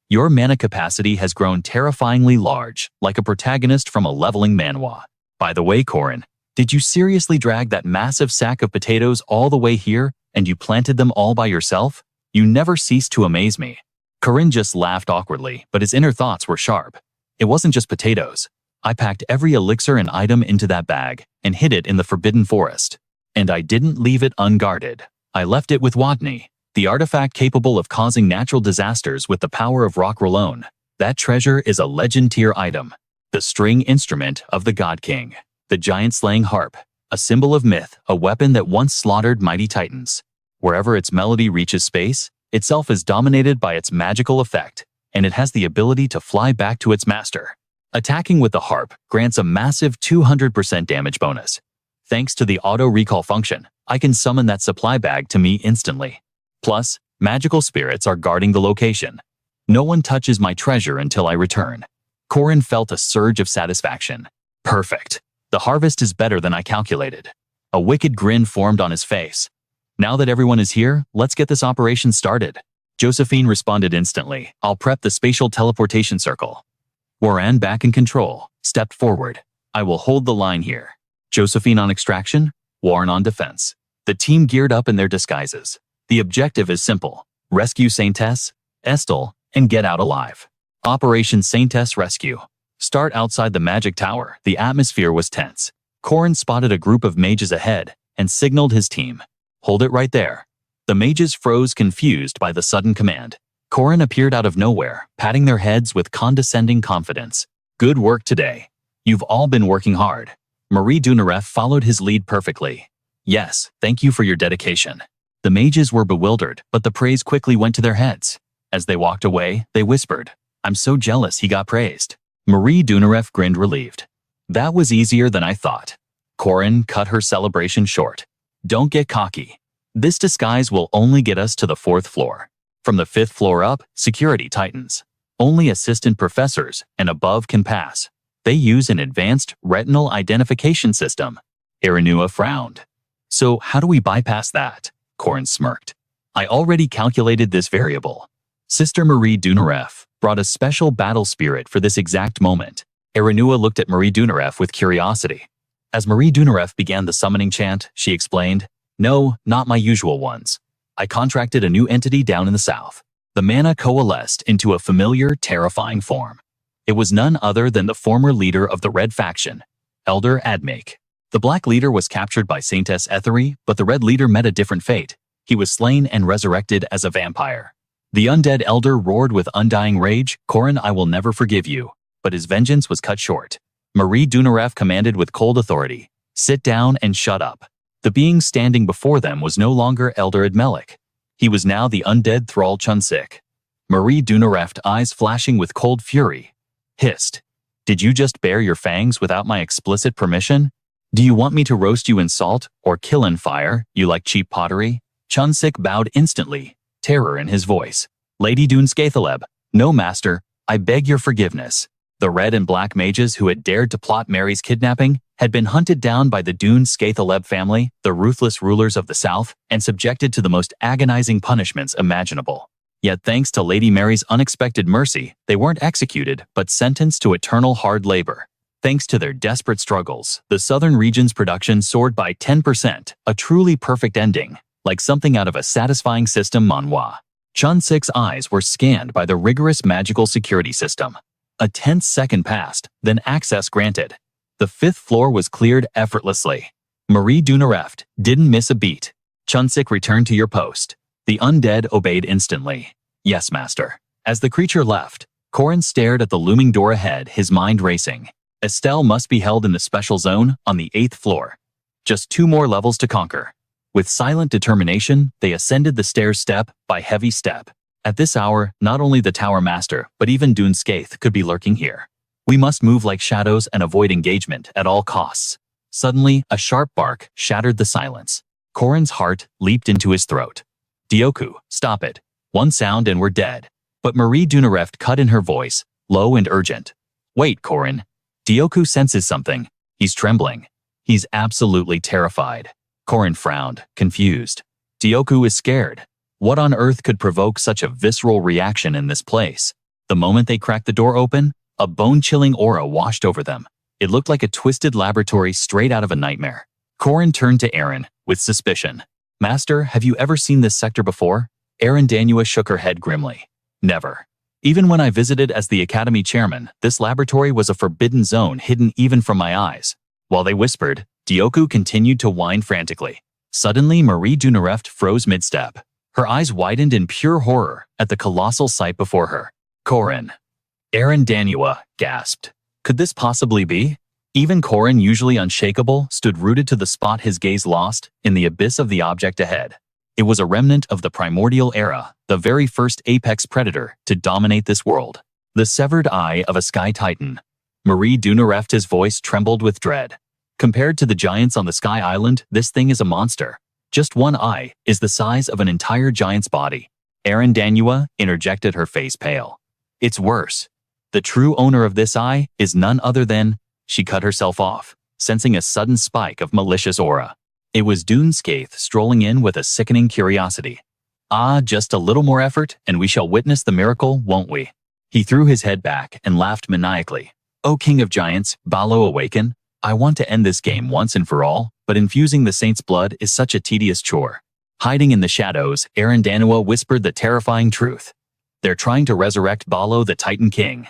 Your mana capacity has grown terrifyingly large, like a protagonist from a leveling manhwa. By the way, Corin, did you seriously drag that massive sack of potatoes all the way here, and you planted them all by yourself? You never cease to amaze me. Corin just laughed awkwardly, but his inner thoughts were sharp. It wasn't just potatoes. I packed every elixir and item into that bag and hid it in the Forbidden Forest. And I didn't leave it unguarded. I left it with Wadney, the artifact capable of causing natural disasters with the power of rock alone. That treasure is a legend tier item. The string instrument of the God King. The giant slaying harp. A symbol of myth, a weapon that once slaughtered mighty titans. Wherever its melody reaches space, itself is dominated by its magical effect, and it has the ability to fly back to its master. Attacking with the harp grants a massive 200% damage bonus. Thanks to the auto-recall function, I can summon that supply bag to me instantly. Plus, magical spirits are guarding the location. No one touches my treasure until I return. Corin felt a surge of satisfaction. Perfect. The harvest is better than I calculated. A wicked grin formed on his face. Now that everyone is here, let's get this operation started. Josephine responded instantly. I'll prep the spatial teleportation circle. Warren, back in control, stepped forward. I will hold the line here. Josephine on extraction, Warren on defense. The team geared up in their disguises. The objective is simple. Rescue Saintess, Estelle, and get out alive. Operation Saintess Rescue. Start outside the magic tower. The atmosphere was tense. Corin spotted a group of mages ahead and signaled his team. Hold it right there. The mages froze, confused by the sudden command. Corin appeared out of nowhere, patting their heads with condescending confidence. Good work today. You've all been working hard. Marie Dunaref followed his lead perfectly. Yes, thank you for your dedication. The mages were bewildered, but the praise quickly went to their heads. As they walked away, they whispered, I'm so jealous he got praised. Marie Dunaref grinned relieved. That was easier than I thought. Corin cut her celebration short. Don't get cocky. This disguise will only get us to the 4th floor. From the 5th floor up, security tightens. Only assistant professors and above can pass. They use an advanced retinal identification system. Irinua frowned. So how do we bypass that? Corin smirked. I already calculated this variable. Sister Marie Dunaref brought a special battle spirit for this exact moment. Irinua looked at Marie Dunaref with curiosity. As Marie Dunaref began the summoning chant, she explained, No, not my usual ones. I contracted a new entity down in the south. The mana coalesced into a familiar, terrifying form. It was none other than the former leader of the Red faction, Elder Admake. The Black leader was captured by Saintess Ethery, but the Red leader met a different fate. He was slain and resurrected as a vampire. The Undead Elder roared with undying rage, Corin, I will never forgive you. But his vengeance was cut short. Marie Dunaref commanded with cold authority, Sit down and shut up. The being standing before them was no longer Elder Admelik. He was now the undead thrall Chunsik. Marie Dunaref, eyes flashing with cold fury, hissed, Did you just bare your fangs without my explicit permission? Do you want me to roast you in salt or kill in fire, you like cheap pottery? Chunsik bowed instantly, terror in his voice. Lady Dune Scatheleb, no master, I beg your forgiveness. The red and black mages who had dared to plot Mary's kidnapping had been hunted down by the Dune Scatheleb family, the ruthless rulers of the South, and subjected to the most agonizing punishments imaginable. Yet thanks to Lady Mary's unexpected mercy, they weren't executed, but sentenced to eternal hard labor. Thanks to their desperate struggles, the southern region's production soared by 10%, a truly perfect ending, like something out of a satisfying system Manhwa. Chunsik's eyes were scanned by the rigorous magical security system. A tense second passed, then access granted. The 5th floor was cleared effortlessly. Marie Dunaref didn't miss a beat. Chunsik, returned to your post. The undead obeyed instantly. Yes, master. As the creature left, Corin stared at the looming door ahead, his mind racing. Estelle must be held in the special zone on the 8th floor. Just 2 more levels to conquer. With silent determination, they ascended the stairs step by heavy step. At this hour, not only the Tower Master, but even Dune Scaith could be lurking here. We must move like shadows and avoid engagement at all costs. Suddenly, a sharp bark shattered the silence. Corin's heart leaped into his throat. Dioku, stop it. One sound and we're dead. But Marie Dunaref cut in her voice, low and urgent. Wait, Corin. Dioku senses something. He's trembling. He's absolutely terrified. Corin frowned, confused. Dioku is scared. What on earth could provoke such a visceral reaction in this place? The moment they cracked the door open, a bone-chilling aura washed over them. It looked like a twisted laboratory straight out of a nightmare. Corin turned to Aaron with suspicion. Master, have you ever seen this sector before? Aaron Danua shook her head grimly. Never. Even when I visited as the Academy chairman, this laboratory was a forbidden zone hidden even from my eyes. While they whispered, Dioku continued to whine frantically. Suddenly, Marie Dunaref froze mid-step. Her eyes widened in pure horror at the colossal sight before her. Corin. Aaron Danua gasped. Could this possibly be? Even Corin, usually unshakable, stood rooted to the spot, his gaze lost in the abyss of the object ahead. It was a remnant of the primordial era, the very first apex predator to dominate this world. The severed eye of a sky titan. Marie Dunaref's voice trembled with dread. Compared to the giants on the Sky Island, this thing is a monster. Just one eye is the size of an entire giant's body. Danua interjected, her face pale. It's worse. The true owner of this eye is none other than… She cut herself off, sensing a sudden spike of malicious aura. It was Dunscaith strolling in with a sickening curiosity. Ah, just a little more effort, and we shall witness the miracle, won't we? He threw his head back and laughed maniacally. O King of Giants, Balo awaken. I want to end this game once and for all, but infusing the saint's blood is such a tedious chore. Hiding in the shadows, Danua whispered the terrifying truth. They're trying to resurrect Balo the Titan King,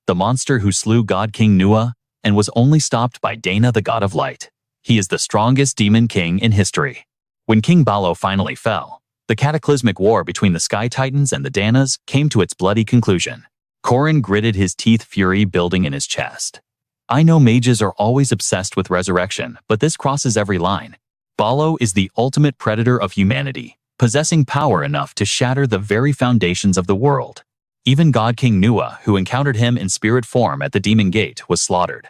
the monster who slew God King Nua and was only stopped by Dana the God of Light. He is the strongest demon king in history. When King Balo finally fell, the cataclysmic war between the Sky Titans and the Danas came to its bloody conclusion. Corin gritted his teeth, fury building in his chest. I know mages are always obsessed with resurrection, but this crosses every line. Balo is the ultimate predator of humanity, possessing power enough to shatter the very foundations of the world. Even God King Nua, who encountered him in spirit form at the Demon Gate, was slaughtered.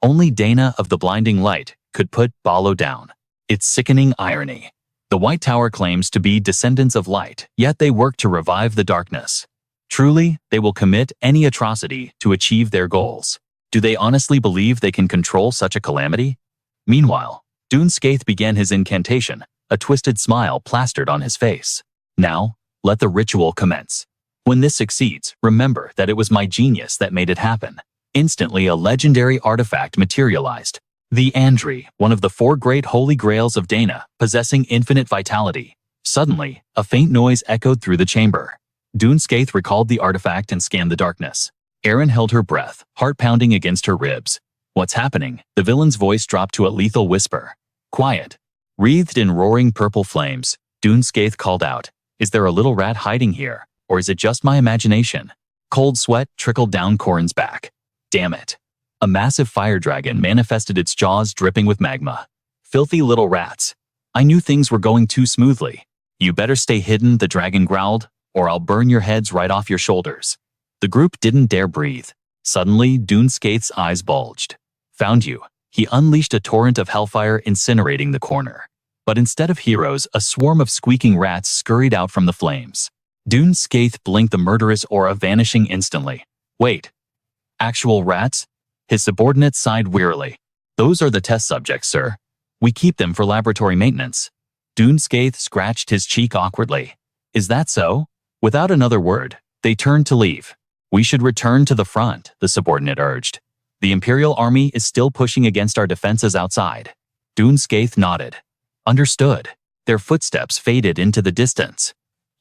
Only Dana of the Blinding Light could put Balo down. It's sickening irony. The White Tower claims to be descendants of light, yet they work to revive the darkness. Truly, they will commit any atrocity to achieve their goals. Do they honestly believe they can control such a calamity? Meanwhile, Dunscaith began his incantation, a twisted smile plastered on his face. Now, let the ritual commence. When this succeeds, remember that it was my genius that made it happen. Instantly, a legendary artifact materialized. The Andri, one of the 4 great holy grails of Dana, possessing infinite vitality. Suddenly, a faint noise echoed through the chamber. Dunscaith recalled the artifact and scanned the darkness. Erin held her breath, heart pounding against her ribs. What's happening? The villain's voice dropped to a lethal whisper. Quiet. Wreathed in roaring purple flames, Dunscaith called out. Is there a little rat hiding here, or is it just my imagination? Cold sweat trickled down Corin's back. Damn it. A massive fire dragon manifested, its jaws dripping with magma. Filthy little rats. I knew things were going too smoothly. You better stay hidden, the dragon growled, or I'll burn your heads right off your shoulders. The group didn't dare breathe. Suddenly, Dunscaith's eyes bulged. Found you. He unleashed a torrent of hellfire, incinerating the corner. But instead of heroes, a swarm of squeaking rats scurried out from the flames. Dunscaith blinked, the murderous aura vanishing instantly. Wait. Actual rats? His subordinate sighed wearily. Those are the test subjects, sir. We keep them for laboratory maintenance. Dunscaith scratched his cheek awkwardly. Is that so? Without another word, they turned to leave. We should return to the front, the subordinate urged. The Imperial Army is still pushing against our defenses outside. Dunscaith nodded. Understood. Their footsteps faded into the distance.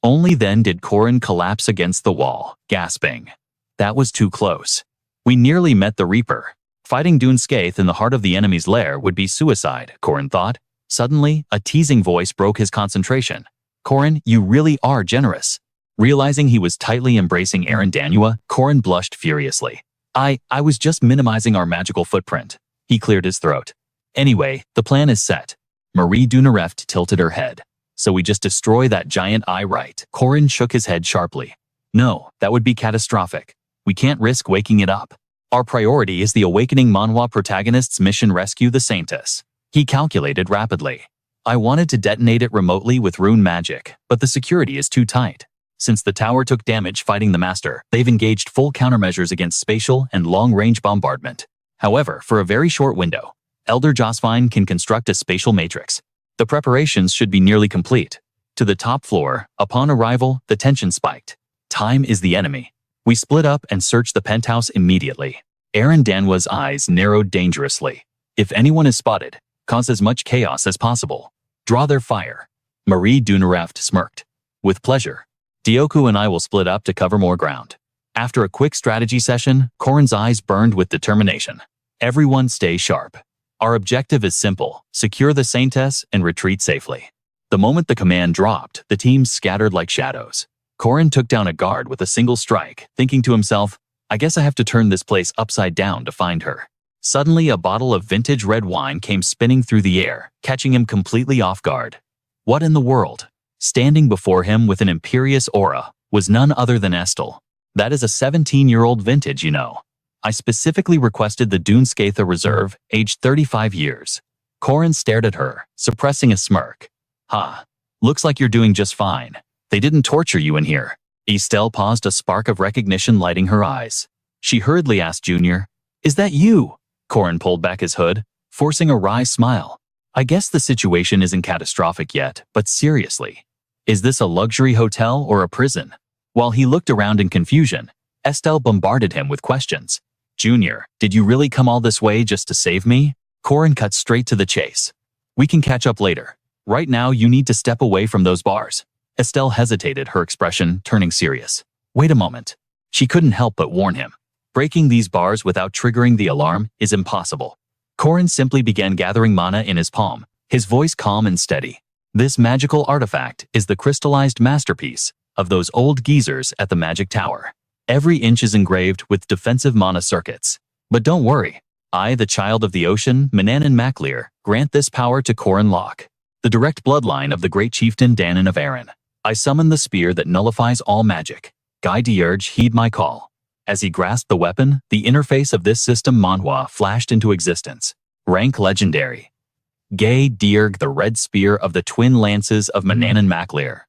Only then did Corin collapse against the wall, gasping. That was too close. We nearly met the Reaper. Fighting Dunscaith in the heart of the enemy's lair would be suicide, Corin thought. Suddenly, a teasing voice broke his concentration. Corin, you really are generous. Realizing he was tightly embracing Danua, Corin blushed furiously. I was just minimizing our magical footprint. He cleared his throat. Anyway, the plan is set. Marie Dunareft tilted her head. So we just destroy that giant eye, right? Corin shook his head sharply. No, that would be catastrophic. We can't risk waking it up. Our priority is the awakening Manhwa protagonist's mission, rescue the Saintess. He calculated rapidly. I wanted to detonate it remotely with rune magic, but the security is too tight. Since the tower took damage fighting the Master, they've engaged full countermeasures against spatial and long-range bombardment. However, for a very short window, Elder Josephine can construct a spatial matrix. The preparations should be nearly complete. To the top floor, upon arrival, the tension spiked. Time is the enemy. We split up and searched the penthouse immediately. Danua's eyes narrowed dangerously. If anyone is spotted, cause as much chaos as possible. Draw their fire. Marie Dunareft smirked. With pleasure. Dioku and I will split up to cover more ground. After a quick strategy session, Corin's eyes burned with determination. Everyone stay sharp. Our objective is simple, secure the Saintess and retreat safely. The moment the command dropped, the team scattered like shadows. Corin took down a guard with a single strike, thinking to himself, I guess I have to turn this place upside down to find her. Suddenly, a bottle of vintage red wine came spinning through the air, catching him completely off guard. What in the world? Standing before him with an imperious aura was none other than Estel. That is a 17-year-old vintage, you know. I specifically requested the Duneskatha Reserve, aged 35 years. Corin stared at her, suppressing a smirk. Ha. Looks like you're doing just fine. They didn't torture you in here. Estelle paused, a spark of recognition lighting her eyes. She hurriedly asked Junior, "Is that you?" Corin pulled back his hood, forcing a wry smile. "I guess the situation isn't catastrophic yet, but seriously. Is this a luxury hotel or a prison?" While he looked around in confusion, Estelle bombarded him with questions. "Junior, did you really come all this way just to save me?" Corin cut straight to the chase. "We can catch up later. Right now you need to step away from those bars." Estelle hesitated, her expression turning serious. Wait a moment. She couldn't help but warn him. Breaking these bars without triggering the alarm is impossible. Corin simply began gathering mana in his palm, his voice calm and steady. This magical artifact is the crystallized masterpiece of those old geezers at the Magic Tower. Every inch is engraved with defensive mana circuits. But don't worry. I, the child of the ocean, Manhwa Maclear, grant this power to Corin Lock, the direct bloodline of the great chieftain Danon of Erin. I summon the spear that nullifies all magic. Guy Dierge, heed my call. As he grasped the weapon, the interface of this system Manhwa flashed into existence. Rank legendary. Guy Dierge, the red spear of the twin lances of Manhwa Maclear.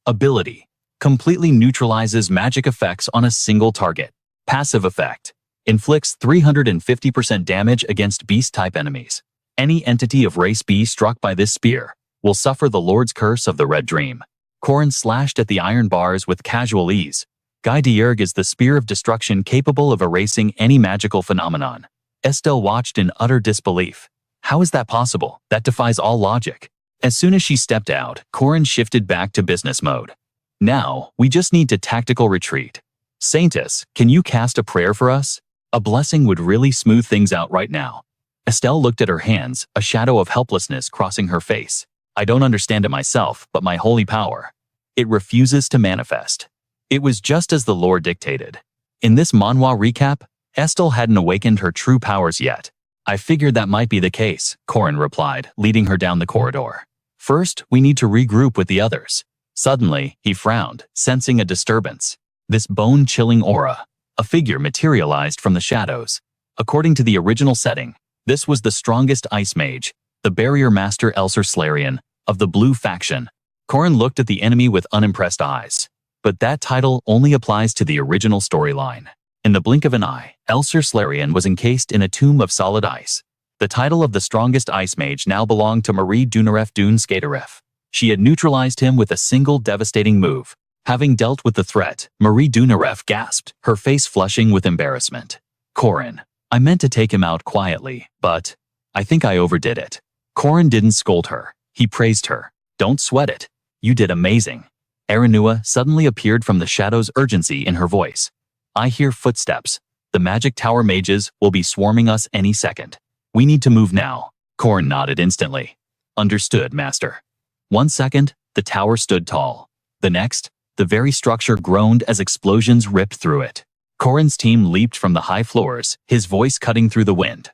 Ability. Completely neutralizes magic effects on a single target. Passive effect. Inflicts 350% damage against beast-type enemies. Any entity of race B struck by this spear will suffer the Lord's Curse of the Red Dream. Corin slashed at the iron bars with casual ease. Guy Dierge is the spear of destruction capable of erasing any magical phenomenon. Estelle watched in utter disbelief. How is that possible? That defies all logic. As soon as she stepped out, Corin shifted back to business mode. Now, we just need to tactical retreat. Saintess, can you cast a prayer for us? A blessing would really smooth things out right now. Estelle looked at her hands, a shadow of helplessness crossing her face. I don't understand it myself, but my holy power. It refuses to manifest. It was just as the lore dictated. In this Manhwa recap, Estelle hadn't awakened her true powers yet. I figured that might be the case, Corin replied, leading her down the corridor. First, we need to regroup with the others. Suddenly, he frowned, sensing a disturbance. This bone-chilling aura. A figure materialized from the shadows. According to the original setting, this was the strongest ice mage, the barrier master Elser Slarian, of the blue faction. Corin looked at the enemy with unimpressed eyes. But that title only applies to the original storyline. In the blink of an eye, Elser Slarian was encased in a tomb of solid ice. The title of the strongest ice mage now belonged to Marie Duneskatha. She had neutralized him with a single devastating move. Having dealt with the threat, Marie Duneskatha gasped, her face flushing with embarrassment. Corin, I meant to take him out quietly, but I think I overdid it. Corin didn't scold her. He praised her. Don't sweat it. You did amazing. Aranua suddenly appeared from the shadows, urgency in her voice. I hear footsteps. The Magic Tower mages will be swarming us any second. We need to move now. Corin nodded instantly. Understood, Master. 1 second, the tower stood tall. The next, the very structure groaned as explosions ripped through it. Corin's team leaped from the high floors, his voice cutting through the wind.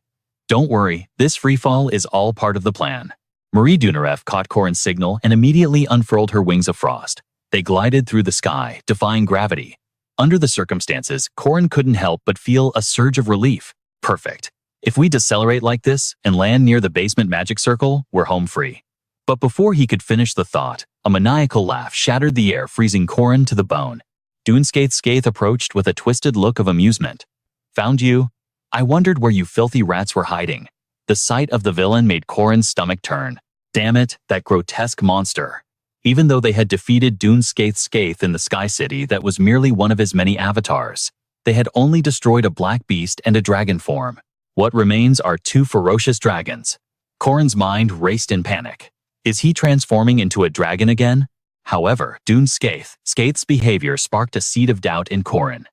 Don't worry, this freefall is all part of the plan. Marie Duneskatha caught Corin's signal and immediately unfurled her wings of frost. They glided through the sky, defying gravity. Under the circumstances, Corin couldn't help but feel a surge of relief. Perfect. If we decelerate like this and land near the basement magic circle, we're home free. But before he could finish the thought, a maniacal laugh shattered the air, freezing Corin to the bone. Duneskatha approached with a twisted look of amusement. Found you? I wondered where you filthy rats were hiding. The sight of the villain made Corin's stomach turn. Damn it, that grotesque monster. Even though they had defeated Duneskatha in the Sky City, that was merely one of his many avatars. They had only destroyed a black beast and a dragon form. What remains are 2 ferocious dragons. Corin's mind raced in panic. Is he transforming into a dragon again? However, Duneskatha's behavior sparked a seed of doubt in Corin.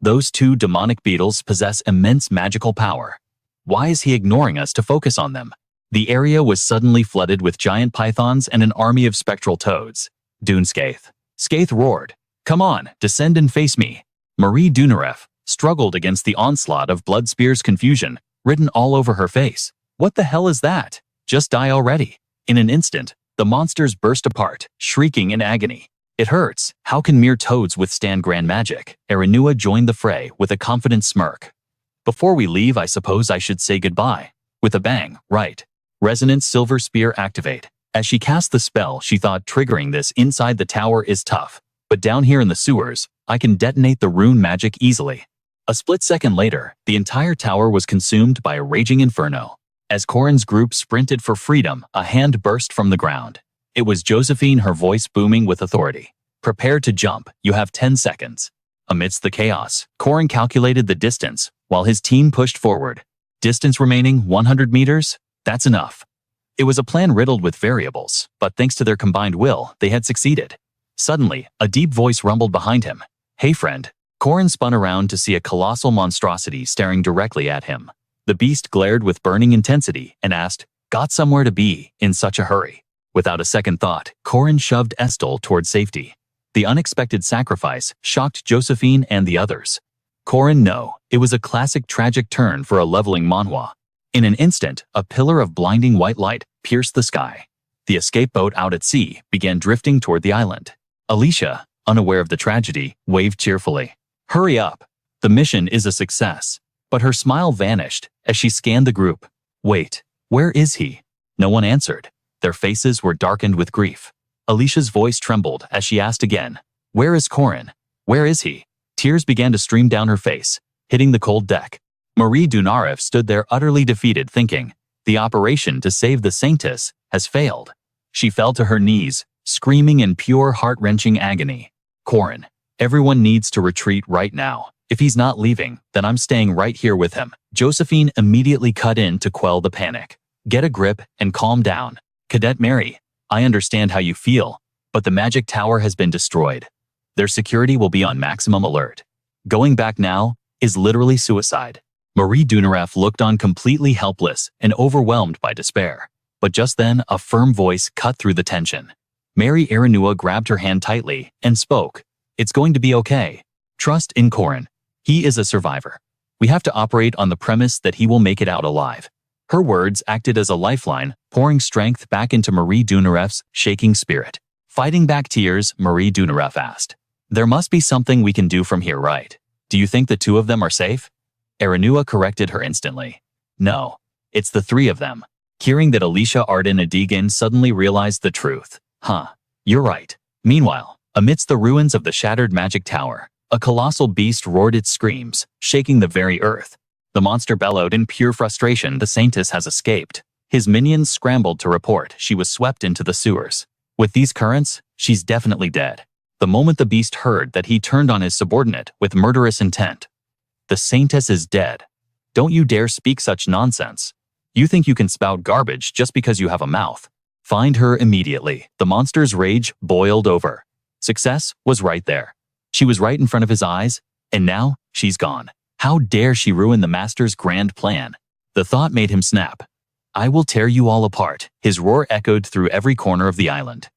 Those 2 demonic beetles possess immense magical power. Why is he ignoring us to focus on them? The area was suddenly flooded with giant pythons and an army of spectral toads. Duneskatha roared. Come on, descend and face me. Marie Duneskatha struggled against the onslaught of blood spears, confusion written all over her face. What the hell is that? Just die already. In an instant, the monsters burst apart, shrieking in agony. It hurts. How can mere toads withstand grand magic? Aranua joined the fray with a confident smirk. Before we leave, I suppose I should say goodbye. With a bang, right. Resonant silver spear activate. As she cast the spell, she thought triggering this inside the tower is tough. But down here in the sewers, I can detonate the rune magic easily. A split second later, the entire tower was consumed by a raging inferno. As Corin's group sprinted for freedom, a hand burst from the ground. It was Josephine, her voice booming with authority. Prepare to jump, you have 10 seconds. Amidst the chaos, Corin calculated the distance, while his team pushed forward. Distance remaining 100 meters? That's enough. It was a plan riddled with variables, but thanks to their combined will, they had succeeded. Suddenly, a deep voice rumbled behind him. Hey friend. Corin spun around to see a colossal monstrosity staring directly at him. The beast glared with burning intensity and asked, "Got somewhere to be in such a hurry?" Without a second thought, Corin shoved Estelle toward safety. The unexpected sacrifice shocked Josephine and the others. Corin, no, it was a classic tragic turn for a leveling manhwa. In an instant, a pillar of blinding white light pierced the sky. The escape boat out at sea began drifting toward the island. Alicia, unaware of the tragedy, waved cheerfully. Hurry up. The mission is a success. But her smile vanished as she scanned the group. Wait, where is he? No one answered. Their faces were darkened with grief. Alicia's voice trembled as she asked again, where is Corin? Where is he? Tears began to stream down her face, hitting the cold deck. Marie Dunarev stood there utterly defeated, thinking, the operation to save the Saintess has failed. She fell to her knees, screaming in pure heart-wrenching agony. Corin, everyone needs to retreat right now. If he's not leaving, then I'm staying right here with him. Josephine immediately cut in to quell the panic. Get a grip and calm down. Cadet Mary, I understand how you feel, but the magic tower has been destroyed. Their security will be on maximum alert. Going back now is literally suicide. Marie Dunarev looked on completely helpless and overwhelmed by despair. But just then, a firm voice cut through the tension. Mary Irinua grabbed her hand tightly and spoke. It's going to be okay. Trust in Corin. He is a survivor. We have to operate on the premise that he will make it out alive. Her words acted as a lifeline, pouring strength back into Marie Dunarev's shaking spirit. Fighting back tears, Marie Dunarev asked, there must be something we can do from here, right? Do you think the two of them are safe? Irinua corrected her instantly. No, it's the three of them. Hearing that Alicia Arden Adigan suddenly realized the truth. You're right. Meanwhile, amidst the ruins of the shattered magic tower, a colossal beast roared its screams, shaking the very earth. The monster bellowed in pure frustration. The Saintess has escaped. His minions scrambled to report she was swept into the sewers. With these currents, she's definitely dead. The moment the beast heard that, he turned on his subordinate with murderous intent. The Saintess is dead. Don't you dare speak such nonsense. You think you can spout garbage just because you have a mouth. Find her immediately. The monster's rage boiled over. Success was right there. She was right in front of his eyes, and now she's gone. How dare she ruin the master's grand plan? The thought made him snap. I will tear you all apart. His roar echoed through every corner of the island.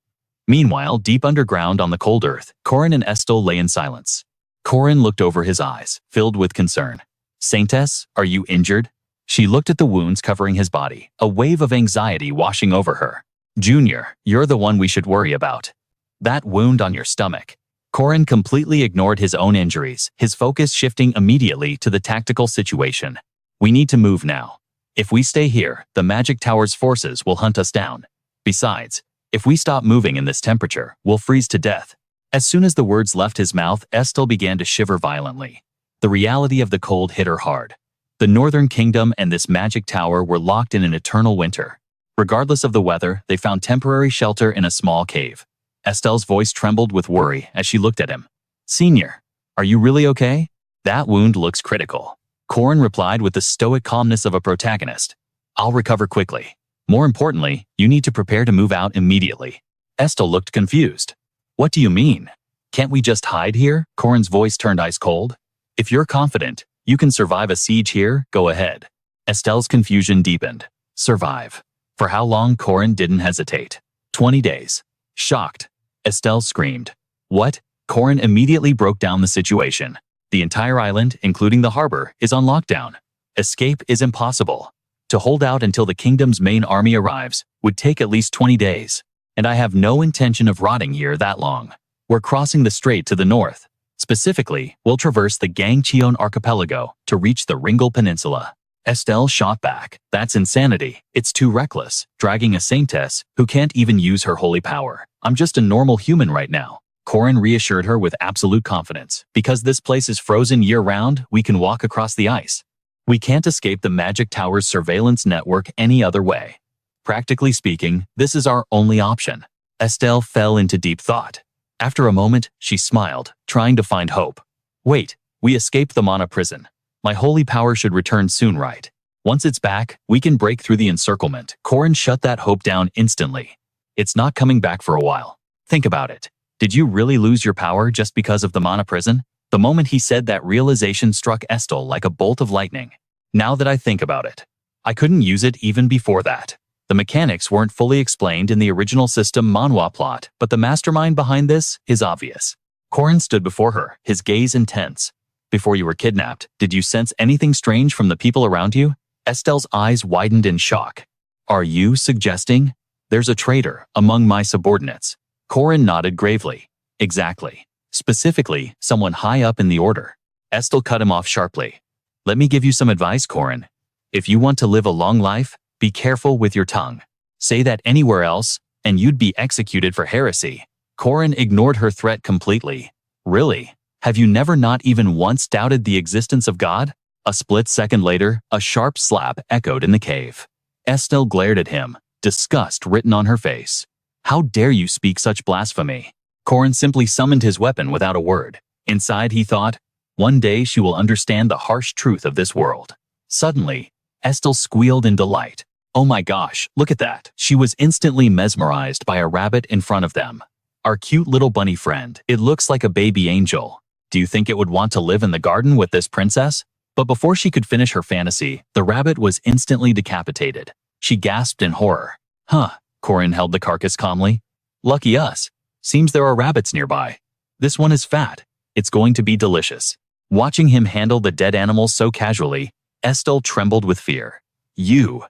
Meanwhile, deep underground on the cold earth, Corin and Estelle lay in silence. Corin looked over his eyes, filled with concern. Saintess, are you injured? She looked at the wounds covering his body, a wave of anxiety washing over her. Junior, you're the one we should worry about. That wound on your stomach. Corin completely ignored his own injuries, his focus shifting immediately to the tactical situation. We need to move now. If we stay here, the magic tower's forces will hunt us down. Besides, if we stop moving in this temperature, we'll freeze to death. As soon as the words left his mouth, Estelle began to shiver violently. The reality of the cold hit her hard. The Northern Kingdom and this magic tower were locked in an eternal winter. Regardless of the weather, they found temporary shelter in a small cave. Estelle's voice trembled with worry as she looked at him. Senior, are you really okay? That wound looks critical. Corin replied with the stoic calmness of a protagonist. I'll recover quickly. More importantly, you need to prepare to move out immediately. Estelle looked confused. What do you mean? Can't we just hide here? Corin's voice turned ice cold. If you're confident you can survive a siege here, go ahead. Estelle's confusion deepened. Survive. For how long? Corin didn't hesitate. 20 days. Shocked, Estelle screamed. What? Corin immediately broke down the situation. The entire island, including the harbor, is on lockdown. Escape is impossible. To hold out until the kingdom's main army arrives would take at least 20 days. And I have no intention of rotting here that long. We're crossing the strait to the north. Specifically, we'll traverse the Gangcheon archipelago to reach the Ringal Peninsula. Estelle shot back. That's insanity. It's too reckless, dragging a saintess who can't even use her holy power. I'm just a normal human right now. Corin reassured her with absolute confidence. Because this place is frozen year-round, we can walk across the ice. We can't escape the Magic Tower's surveillance network any other way. Practically speaking, this is our only option. Estelle fell into deep thought. After a moment, she smiled, trying to find hope. Wait, we escaped the Mana prison. My holy power should return soon, right? Once it's back, we can break through the encirclement. Corin shut that hope down instantly. It's not coming back for a while. Think about it. Did you really lose your power just because of the Mana prison? The moment he said that, realization struck Estelle like a bolt of lightning. Now that I think about it, I couldn't use it even before that. The mechanics weren't fully explained in the original system Manhwa plot, but the mastermind behind this is obvious. Corin stood before her, his gaze intense. Before you were kidnapped, did you sense anything strange from the people around you? Estelle's eyes widened in shock. Are you suggesting there's a traitor among my subordinates? Corin nodded gravely. Exactly. Specifically, someone high up in the order. Estelle cut him off sharply. Let me give you some advice, Corin. If you want to live a long life, be careful with your tongue. Say that anywhere else, and you'd be executed for heresy. Corin ignored her threat completely. Really? Have you never not even once doubted the existence of God? A split second later, a sharp slap echoed in the cave. Estelle glared at him, disgust written on her face. How dare you speak such blasphemy? Corin simply summoned his weapon without a word. Inside, he thought, one day she will understand the harsh truth of this world. Suddenly, Estelle squealed in delight. Oh my gosh, look at that. She was instantly mesmerized by a rabbit in front of them. Our cute little bunny friend. It looks like a baby angel. Do you think it would want to live in the garden with this princess? But before she could finish her fantasy, the rabbit was instantly decapitated. She gasped in horror. Huh, Corin held the carcass calmly. Lucky us. Seems there are rabbits nearby. This one is fat. It's going to be delicious. Watching him handle the dead animals so casually, Estelle trembled with fear. You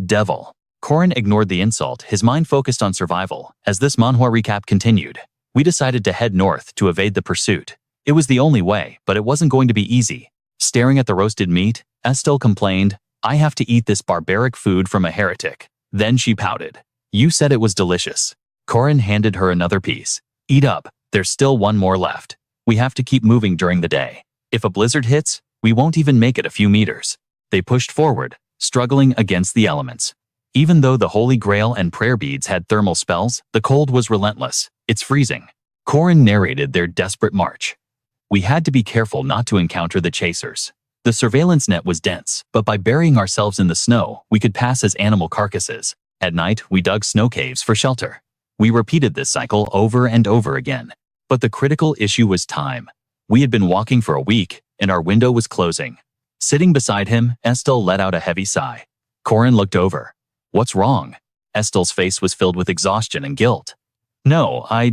devil. Corin ignored the insult, his mind focused on survival. As this manhwa recap continued, we decided to head north to evade the pursuit. It was the only way, but it wasn't going to be easy. Staring at the roasted meat, Estelle complained, I have to eat this barbaric food from a heretic. Then she pouted. You said it was delicious. Corin handed her another piece. Eat up, there's still one more left. We have to keep moving during the day. If a blizzard hits, we won't even make it a few meters. They pushed forward, struggling against the elements. Even though the Holy Grail and prayer beads had thermal spells, the cold was relentless. It's freezing. Corin narrated their desperate march. We had to be careful not to encounter the chasers. The surveillance net was dense, but by burying ourselves in the snow, we could pass as animal carcasses. At night, we dug snow caves for shelter. We repeated this cycle over and over again. But the critical issue was time. We had been walking for a week, and our window was closing. Sitting beside him, Estelle let out a heavy sigh. Corin looked over. What's wrong? Estelle's face was filled with exhaustion and guilt. No, I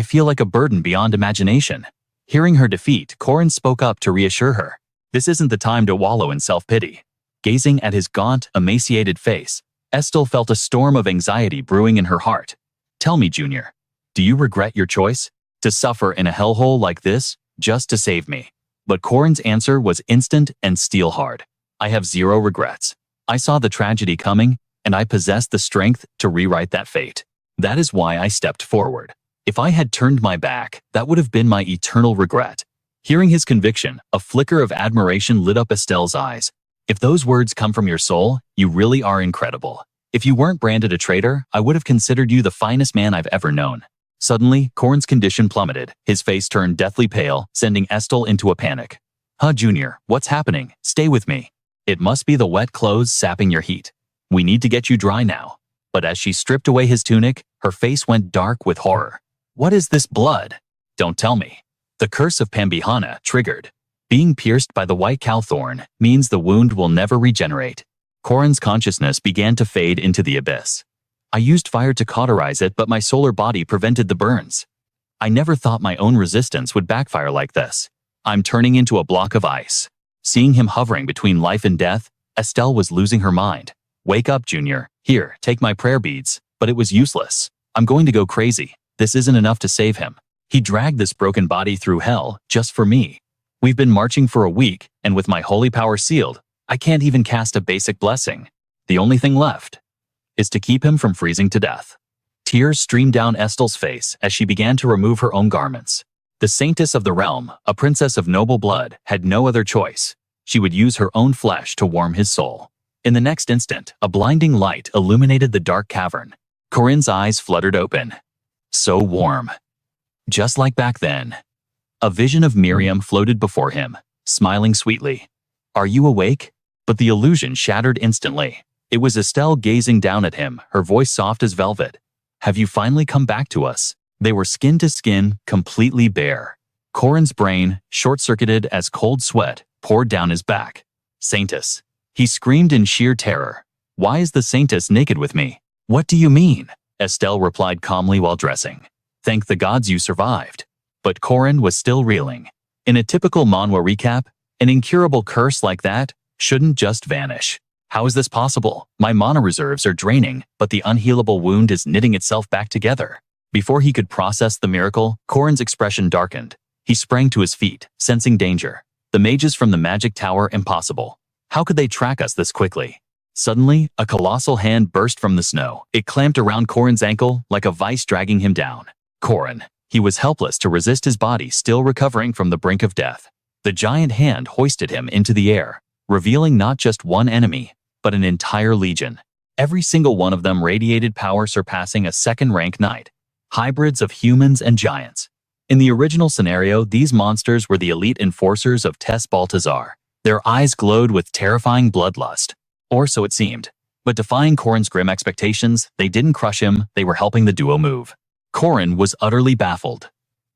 feel like a burden beyond imagination. Hearing her defeat, Corin spoke up to reassure her. This isn't the time to wallow in self-pity. Gazing at his gaunt, emaciated face, Estelle felt a storm of anxiety brewing in her heart. Tell me, Junior, do you regret your choice? To suffer in a hellhole like this, just to save me? But Corin's answer was instant and steel-hard. I have zero regrets. I saw the tragedy coming, and I possessed the strength to rewrite that fate. That is why I stepped forward. If I had turned my back, that would have been my eternal regret. Hearing his conviction, a flicker of admiration lit up Estelle's eyes. If those words come from your soul, you really are incredible. If you weren't branded a traitor, I would have considered you the finest man I've ever known. Suddenly, Corin's condition plummeted. His face turned deathly pale, sending Estelle into a panic. Junior, what's happening? Stay with me. It must be the wet clothes sapping your heat. We need to get you dry now. But as she stripped away his tunic, her face went dark with horror. What is this blood? Don't tell me. The curse of Pambihana triggered. Being pierced by the white cow thorn means the wound will never regenerate. Corin's consciousness began to fade into the abyss. I used fire to cauterize it, but my solar body prevented the burns. I never thought my own resistance would backfire like this. I'm turning into a block of ice. Seeing him hovering between life and death, Estelle was losing her mind. Wake up, Junior. Here, take my prayer beads. But it was useless. I'm going to go crazy. This isn't enough to save him. He dragged this broken body through hell just for me. We've been marching for a week, and with my holy power sealed, I can't even cast a basic blessing. The only thing left is to keep him from freezing to death. Tears streamed down Estel's face as she began to remove her own garments. The saintess of the realm, a princess of noble blood, had no other choice. She would use her own flesh to warm his soul. In the next instant, a blinding light illuminated the dark cavern. Corin's eyes fluttered open. So warm. Just like back then. A vision of Miriam floated before him, smiling sweetly. "Are you awake?" But the illusion shattered instantly. It was Estelle gazing down at him, her voice soft as velvet. "Have you finally come back to us?" They were skin to skin, completely bare. Corin's brain, short-circuited as cold sweat, poured down his back. "Saintess." He screamed in sheer terror. "Why is the Saintess naked with me?" "What do you mean?" Estelle replied calmly while dressing. "Thank the gods you survived." But Corin was still reeling. In a typical Manhwa recap, an incurable curse like that shouldn't just vanish. How is this possible? My mana reserves are draining, but the unhealable wound is knitting itself back together. Before he could process the miracle, Corin's expression darkened. He sprang to his feet, sensing danger. The mages from the magic tower, impossible. How could they track us this quickly? Suddenly, a colossal hand burst from the snow. It clamped around Corin's ankle like a vice dragging him down. Corin. He was helpless to resist, his body still recovering from the brink of death. The giant hand hoisted him into the air, revealing not just one enemy, but an entire legion. Every single one of them radiated power surpassing a second-rank knight. Hybrids of humans and giants. In the original scenario, these monsters were the elite enforcers of Tess Baltazar. Their eyes glowed with terrifying bloodlust. Or so it seemed. But defying Corin's grim expectations, they didn't crush him, they were helping the duo move. Corin was utterly baffled.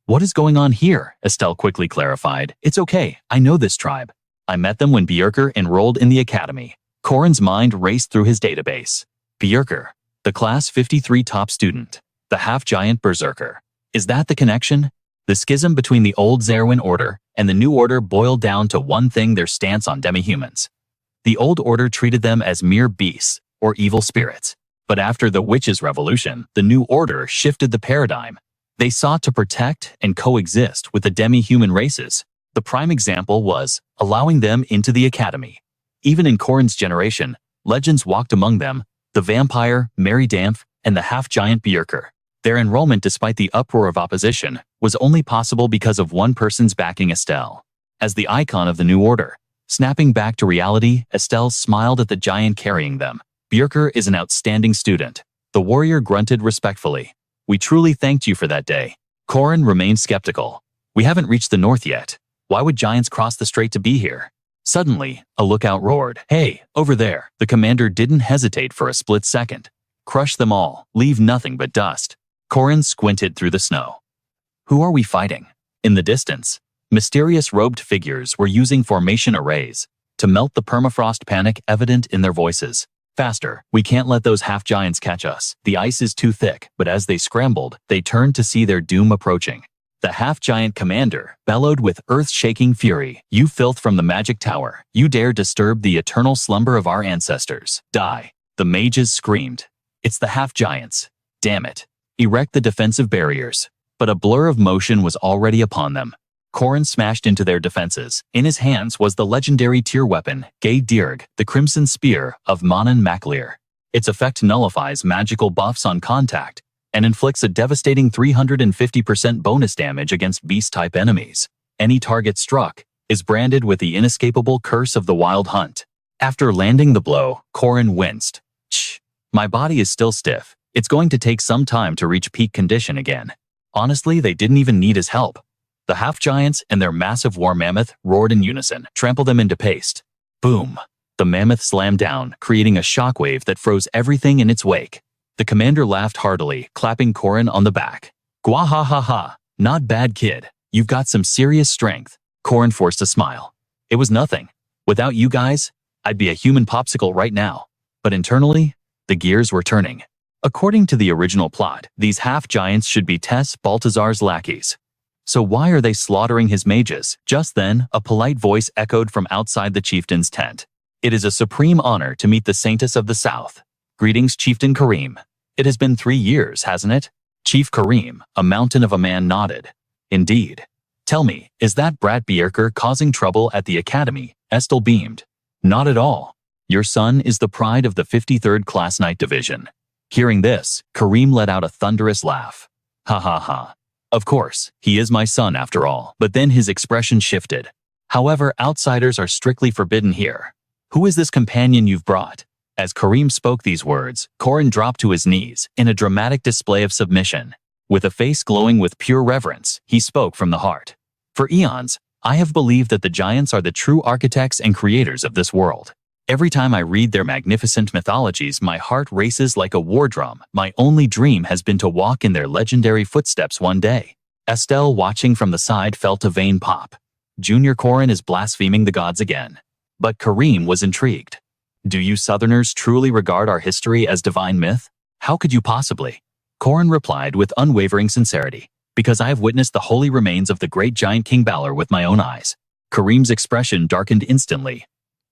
"What is going on here?" Estelle quickly clarified. "It's okay, I know this tribe. I met them when Bjerker enrolled in the academy." Corin's mind raced through his database. Bjerker, the class 53 top student, the half-giant berserker. Is that the connection? The schism between the old Zerwin order and the new order boiled down to one thing: their stance on demi-humans. The old order treated them as mere beasts or evil spirits. But after the Witches' Revolution, the new order shifted the paradigm. They sought to protect and coexist with the demi-human races. The prime example was allowing them into the academy. Even in Corin's generation, legends walked among them: the vampire, Mary Dampf, and the half-giant Bjerker. Their enrollment, despite the uproar of opposition, was only possible because of one person's backing: Estelle. As the icon of the new order, snapping back to reality, Estelle smiled at the giant carrying them. "Bjerker is an outstanding student." The warrior grunted respectfully. "We truly thanked you for that day." Corin remained skeptical. "We haven't reached the north yet. Why would giants cross the strait to be here?" Suddenly, a lookout roared, "Hey, over there!" The commander didn't hesitate for a split second. "Crush them all, leave nothing but dust." Corin squinted through the snow. "Who are we fighting?" In the distance, mysterious robed figures were using formation arrays to melt the permafrost panic evident in their voices. "Faster, we can't let those half-giants catch us. The ice is too thick." But as they scrambled, they turned to see their doom approaching. The half-giant commander bellowed with earth-shaking fury, "You filth from the magic tower, you dare disturb the eternal slumber of our ancestors. Die!" The mages screamed. "It's the half-giants. Damn it. Erect the defensive barriers." But a blur of motion was already upon them. Corin smashed into their defenses. In his hands was the legendary tier weapon, Gay Dirg, the Crimson Spear of Manan Maclear. Its effect nullifies magical buffs on contact and inflicts a devastating 350% bonus damage against beast-type enemies. Any target struck is branded with the inescapable curse of the Wild Hunt. After landing the blow, Corin winced. "Shh, my body is still stiff. It's going to take some time to reach peak condition again." Honestly, they didn't even need his help. The half-giants and their massive war mammoth roared in unison, trampled them into paste. Boom! The mammoth slammed down, creating a shockwave that froze everything in its wake. The commander laughed heartily, clapping Corin on the back. "Gwa ha ha ha, not bad, kid. You've got some serious strength." Corin forced a smile. "It was nothing. Without you guys, I'd be a human popsicle right now." But internally, the gears were turning. According to the original plot, these half-giants should be Tess Baltazar's lackeys. So why are they slaughtering his mages? Just then, a polite voice echoed from outside the chieftain's tent. "It is a supreme honor to meet the Saintess of the South. Greetings, Chieftain Karim. It has been 3 years, hasn't it?" Chief Karim, a mountain of a man, nodded. Indeed. Tell me, is that brat Bjerker causing trouble at the academy? Estelle beamed. Not at all. Your son is the pride of the 53rd Class Knight Division. Hearing this, Kareem let out a thunderous laugh. Ha ha ha. Of course, he is my son after all. But then his expression shifted. However, outsiders are strictly forbidden here. Who is this companion you've brought? As Kareem spoke these words, Corin dropped to his knees in a dramatic display of submission. With a face glowing with pure reverence, he spoke from the heart. For eons, I have believed that the giants are the true architects and creators of this world. Every time I read their magnificent mythologies, my heart races like a war drum. My only dream has been to walk in their legendary footsteps one day. Estelle, watching from the side, felt a vein pop. Junior Corin is blaspheming the gods again. But Kareem was intrigued. Do you Southerners truly regard our history as divine myth? How could you possibly? Corin replied with unwavering sincerity. Because I have witnessed the holy remains of the great giant King Balor with my own eyes. Kareem's expression darkened instantly.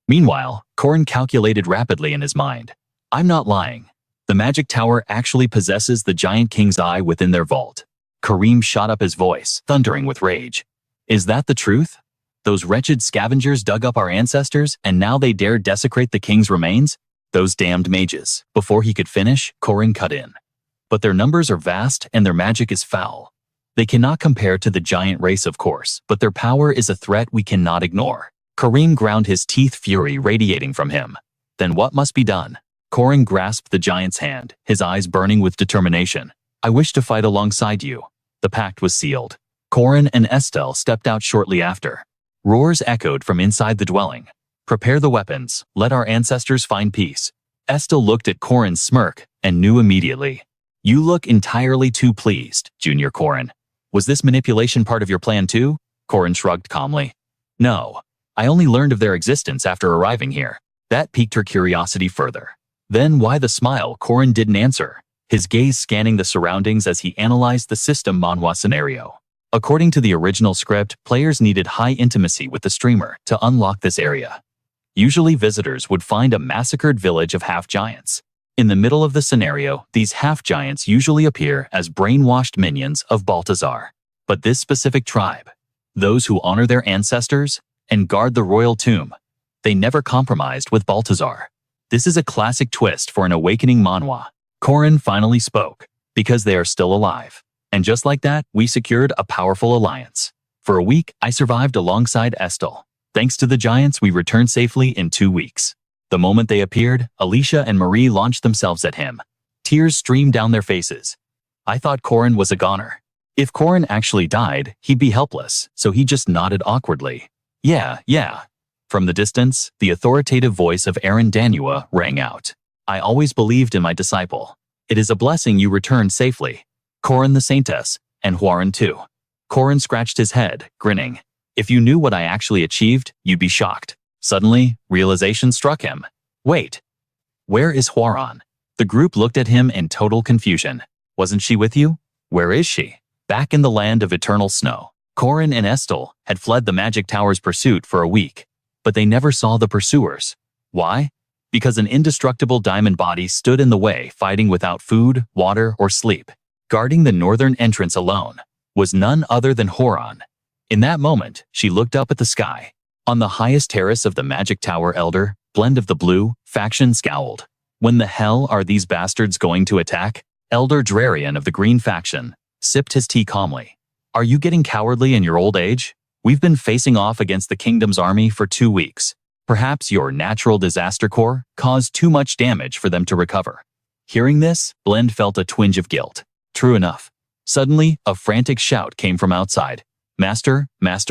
Meanwhile, Corin calculated rapidly in his mind. I'm not lying. The magic tower actually possesses the giant king's eye within their vault. Kareem shot up his voice, thundering with rage. Is that the truth? Those wretched scavengers dug up our ancestors, and now they dare desecrate the king's remains? Those damned mages. Before he could finish, Corin cut in. But their numbers are vast, and their magic is foul. They cannot compare to the giant race, of course, but their power is a threat we cannot ignore. Kareem ground his teeth, fury radiating from him. Then what must be done? Corin grasped the giant's hand, his eyes burning with determination. I wish to fight alongside you. The pact was sealed. Corin and Estelle stepped out shortly after. Roars echoed from inside the dwelling. Prepare the weapons. Let our ancestors find peace. Estelle looked at Corin's smirk and knew immediately. You look entirely too pleased, Junior Corin. Was this manipulation part of your plan too? Corin shrugged calmly. No. I only learned of their existence after arriving here. That piqued her curiosity further. Then why the smile? Corin didn't answer, his gaze scanning the surroundings as he analyzed the system Manhwa scenario. According to the original script, players needed high intimacy with the streamer to unlock this area. Usually visitors would find a massacred village of half-giants. In the middle of the scenario, these half-giants usually appear as brainwashed minions of Balthazar. But this specific tribe, those who honor their ancestors and guard the royal tomb, they never compromised with Balthazar. This is a classic twist for an awakening manhwa. Corin finally spoke, because they are still alive. And just like that, we secured a powerful alliance. For a week, I survived alongside Estelle. Thanks to the giants, we returned safely in 2 weeks. The moment they appeared, Alicia and Marie launched themselves at him. Tears streamed down their faces. I thought Corin was a goner. If Corin actually died, he'd be helpless, so he just nodded awkwardly. Yeah. From the distance, the authoritative voice of Aaron Danua rang out. I always believed in my disciple. It is a blessing you returned safely. Corin the Saintess, and Huaran too. Corin scratched his head, grinning. If you knew what I actually achieved, you'd be shocked. Suddenly, realization struck him. Wait. Where is Huaran? The group looked at him in total confusion. Wasn't she with you? Where is she? Back in the land of eternal snow. Corin and Estelle had fled the Magic Tower's pursuit for a week, but they never saw the pursuers. Why? Because an indestructible diamond body stood in the way, fighting without food, water, or sleep. Guarding the northern entrance alone was none other than Huaran. In that moment, she looked up at the sky. On the highest terrace of the Magic Tower, Elder, Blend of the Blue, faction scowled. When the hell are these bastards going to attack? Elder Drarian of the Green faction sipped his tea calmly. Are you getting cowardly in your old age? We've been facing off against the kingdom's army for 2 weeks. Perhaps your natural disaster core caused too much damage for them to recover. Hearing this, Blend felt a twinge of guilt. True enough. Suddenly, a frantic shout came from outside. Master,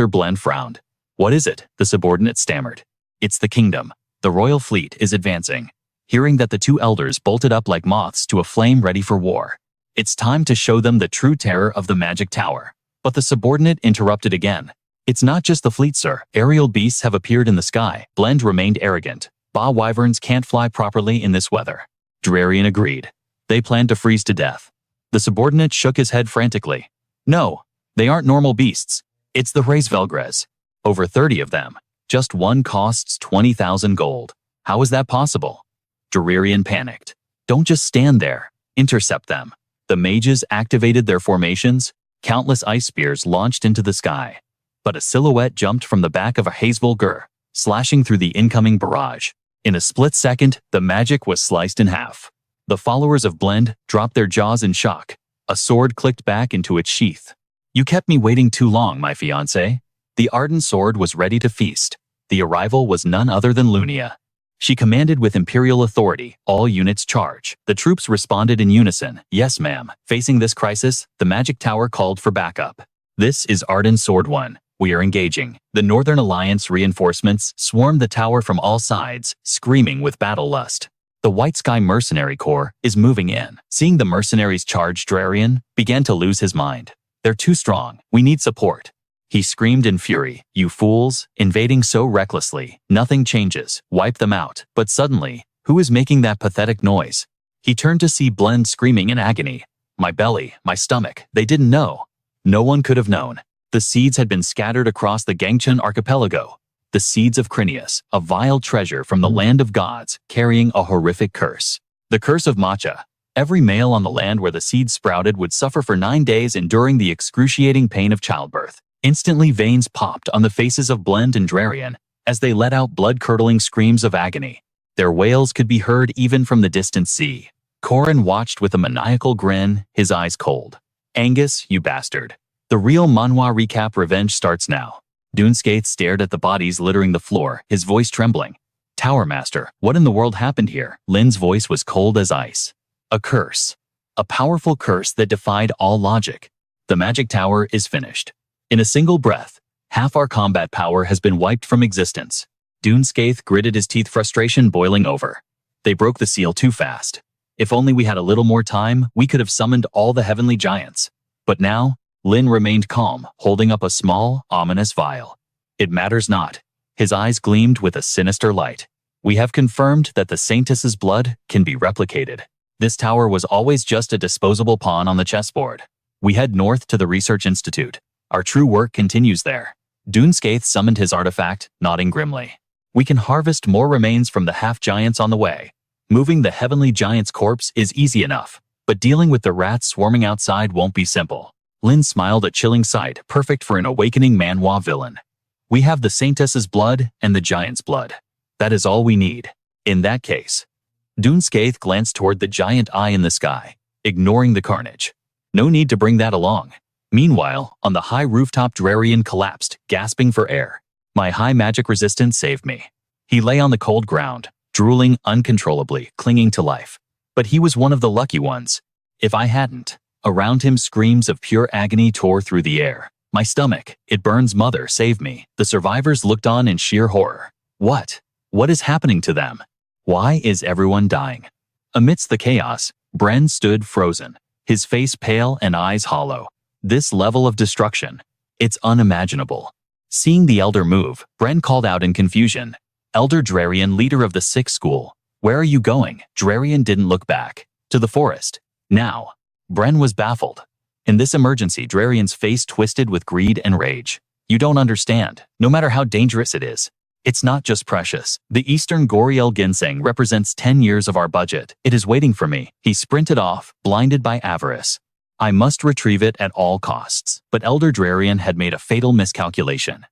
Blend frowned. What is it? The subordinate stammered. It's the kingdom. The royal fleet is advancing. Hearing that the two elders bolted up like moths to a flame ready for war. It's time to show them the true terror of the Magic Tower. But the subordinate interrupted again. It's not just the fleet, sir. Aerial beasts have appeared in the sky. Blend remained arrogant. Ba wyverns can't fly properly in this weather. Drarian agreed. They plan to freeze to death. The subordinate shook his head frantically. No, they aren't normal beasts. It's the Hraesvelgres. Over 30 of them. Just one costs 20,000 gold. How is that possible? Drarian panicked. Don't just stand there. Intercept them. The mages activated their formations. Countless ice spears launched into the sky. But a silhouette jumped from the back of a Hazebul Gur, slashing through the incoming barrage. In a split second, the magic was sliced in half. The followers of Blend dropped their jaws in shock. A sword clicked back into its sheath. "You kept me waiting too long, my fiancé." The ardent sword was ready to feast. The arrival was none other than Lunia. She commanded with imperial authority, "All units charge." The troops responded in unison, "Yes, ma'am." Facing this crisis, the magic tower called for backup. "This is Arden Sword 1. We are engaging." The Northern Alliance reinforcements swarmed the tower from all sides, screaming with battle lust. The White Sky Mercenary Corps is moving in. Seeing the mercenaries charge, Drarian began to lose his mind. "They're too strong. We need support." He screamed in fury, "You fools, invading so recklessly. Nothing changes. Wipe them out." But suddenly, who is making that pathetic noise? He turned to see Blend screaming in agony. "My belly, my stomach." They didn't know. No one could have known. The seeds had been scattered across the Gangchun archipelago. The seeds of Crinius, a vile treasure from the land of gods, carrying a horrific curse. The curse of Matcha. Every male on the land where the seeds sprouted would suffer for 9 days, enduring the excruciating pain of childbirth. Instantly, veins popped on the faces of Blend and Drarian as they let out blood-curdling screams of agony. Their wails could be heard even from the distant sea. Corin watched with a maniacal grin, his eyes cold. "Angus, you bastard. The real Manhwa recap revenge starts now." Dunescaith stared at the bodies littering the floor, his voice trembling. "Tower Master, what in the world happened here?" Lin's voice was cold as ice. "A curse. A powerful curse that defied all logic. The magic tower is finished. In a single breath, half our combat power has been wiped from existence." Dunescaith gritted his teeth, frustration boiling over. "They broke the seal too fast. If only we had a little more time, we could have summoned all the heavenly giants. But now," Lin remained calm, holding up a small, ominous vial. "It matters not." His eyes gleamed with a sinister light. "We have confirmed that the Saintess's blood can be replicated. This tower was always just a disposable pawn on the chessboard. We head north to the Research Institute. Our true work continues there." Dunescaith summoned his artifact, nodding grimly. "We can harvest more remains from the half-giants on the way. Moving the heavenly giant's corpse is easy enough, but dealing with the rats swarming outside won't be simple." Lin smiled, a chilling sight, perfect for an awakening Manhwa villain. "We have the Saintess's blood and the giant's blood. That is all we need. In that case." Dunescaith glanced toward the giant eye in the sky, ignoring the carnage. "No need to bring that along." Meanwhile, on the high rooftop, Drarian collapsed, gasping for air. "My high magic resistance saved me." He lay on the cold ground, drooling uncontrollably, clinging to life. But he was one of the lucky ones. If I hadn't. Around him, screams of pure agony tore through the air. "My stomach, it burns, mother, save me." The survivors looked on in sheer horror. What is happening to them? Why is everyone dying? Amidst the chaos, Bren stood frozen, his face pale and eyes hollow. This level of destruction, it's unimaginable. Seeing the elder move, Bren called out in confusion. "Elder Drarian, leader of the Sixth School, where are you going?" Drarian didn't look back. "To the forest. Now." Bren was baffled. In this emergency, Drarian's face twisted with greed and rage. "You don't understand. No matter how dangerous it is, it's not just precious. The Eastern Goriel ginseng represents 10 years of our budget. It is waiting for me." He sprinted off, blinded by avarice. "I must retrieve it at all costs." But Elder Drarian had made a fatal miscalculation.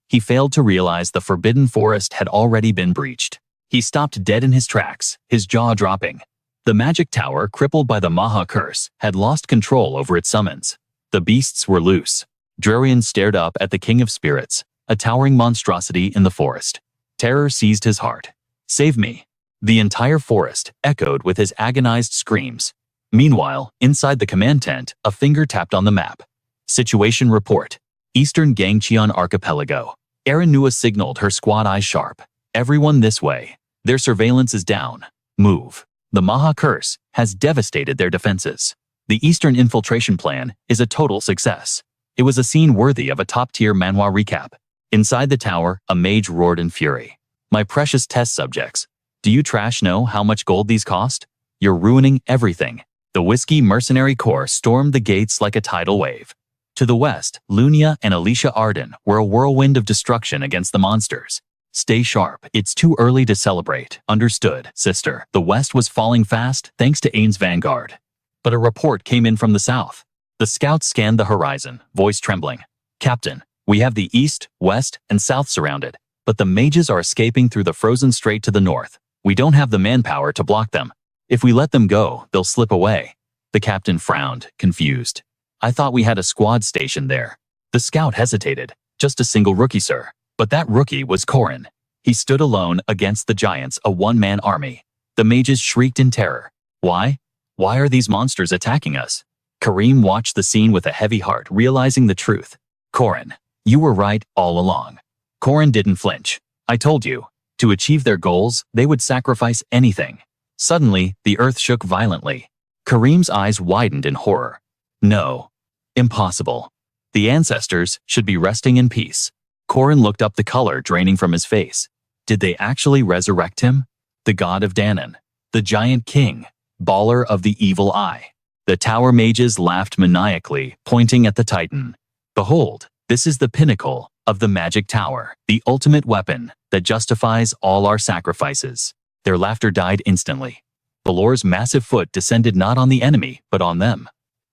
He failed to realize the forbidden forest had already been breached. He stopped dead in his tracks, his jaw dropping. The magic tower, crippled by the Maha curse, had lost control over its summons. The beasts were loose. Drarian stared up at the King of Spirits, a towering monstrosity in the forest. Terror seized his heart. "Save me." The entire forest echoed with his agonized screams. Meanwhile, inside the command tent, a finger tapped on the map. "Situation report. Eastern Gangcheon Archipelago." Erin Nua signaled, her squad eyes sharp. "Everyone this way. Their surveillance is down. Move." The Maha curse has devastated their defenses. The Eastern infiltration plan is a total success. It was a scene worthy of a top-tier Manhwa recap. Inside the tower, a mage roared in fury. "My precious test subjects, do you trash know how much gold these cost? You're ruining everything." The Whiskey Mercenary Corps stormed the gates like a tidal wave. To the west, Lunia and Alicia Arden were a whirlwind of destruction against the monsters. "Stay sharp. It's too early to celebrate." "Understood, sister." The west was falling fast thanks to Ain's vanguard. But a report came in from the south. The scouts scanned the horizon, voice trembling. Captain, we have the east, west, and south surrounded, but the mages are escaping through the frozen strait to the north. We don't have the manpower to block them. If we let them go, they'll slip away. The captain frowned, confused. I thought we had a squad stationed there. The scout hesitated. Just a single rookie, sir. But that rookie was Corin. He stood alone against the giants, a one-man army. The mages shrieked in terror. Why? Why are these monsters attacking us? Karim watched the scene with a heavy heart, realizing the truth. Corin, you were right all along. Corin didn't flinch. I told you. To achieve their goals, they would sacrifice anything. Suddenly, the earth shook violently. Karim's eyes widened in horror. No. Impossible. The ancestors should be resting in peace. Corin looked up, the color draining from his face. Did they actually resurrect him? The god of Danon. The giant king. Baller of the evil eye. The tower mages laughed maniacally, pointing at the titan. Behold, this is the pinnacle of the magic tower, the ultimate weapon that justifies all our sacrifices. Their laughter died instantly. Balor's massive foot descended not on the enemy, but on them.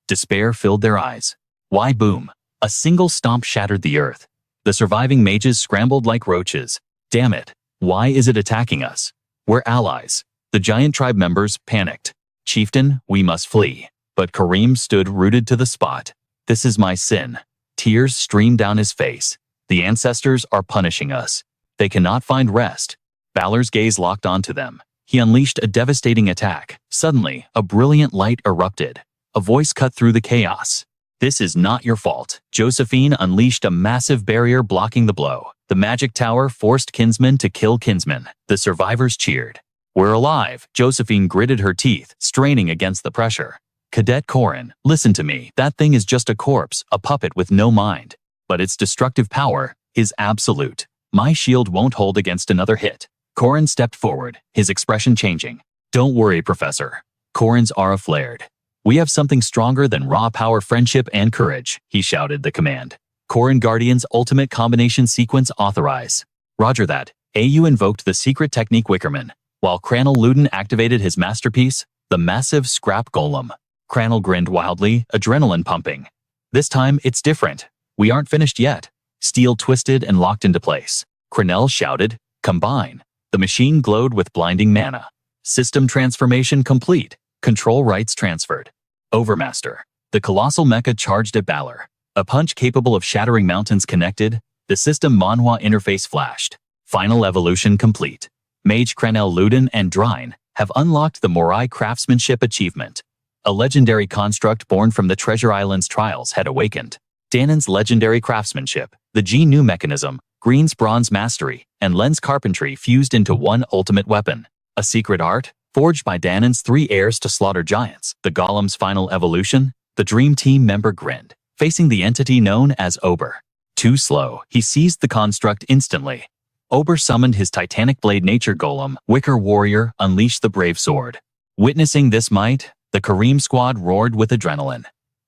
Despair filled their eyes. Why boom? A single stomp shattered the earth. The surviving mages scrambled like roaches. Damn it. Why is it attacking us? We're allies. The giant tribe members panicked. Chieftain, we must flee. But Karim stood rooted to the spot. This is my sin. Tears streamed down his face. The ancestors are punishing us. They cannot find rest. Balor's gaze locked onto them. He unleashed a devastating attack. Suddenly, a brilliant light erupted. A voice cut through the chaos. This is not your fault. Josephine unleashed a massive barrier blocking the blow. The magic tower forced kinsmen to kill kinsmen. The survivors cheered. We're alive. Josephine gritted her teeth, straining against the pressure. Cadet Corin, listen to me. That thing is just a corpse, a puppet with no mind. But its destructive power is absolute. My shield won't hold against another hit. Corin stepped forward, his expression changing. Don't worry, Professor. Corin's aura flared. We have something stronger than raw power, friendship, and courage, he shouted the command. Corin Guardian's ultimate combination sequence authorize. Roger that. AU invoked the secret technique Wickerman, while Cranel Luden activated his masterpiece, the massive scrap golem. Cranel grinned wildly, adrenaline pumping. This time, it's different. We aren't finished yet. Steel twisted and locked into place. Cranel shouted, combine. The machine glowed with blinding mana. System transformation complete. Control rights transferred. Overmaster. The colossal mecha charged at Balor. A punch capable of shattering mountains connected. The system Manhwa interface flashed. Final evolution complete. Mage Cranel Luden and Drine have unlocked the Morai craftsmanship achievement. A legendary construct born from the Treasure Island's trials had awakened. Danon's legendary craftsmanship, the G-Nu mechanism, Green's bronze mastery, and Len's carpentry fused into one ultimate weapon. A secret art, forged by Danon's 3 heirs to slaughter giants. The Golem's final evolution, the Dream Team member grinned, facing the entity known as Ober. Too slow, he seized the construct instantly. Ober summoned his titanic blade nature golem, Wicker Warrior, unleashed the brave sword. Witnessing this might, the Karim squad roared with adrenaline.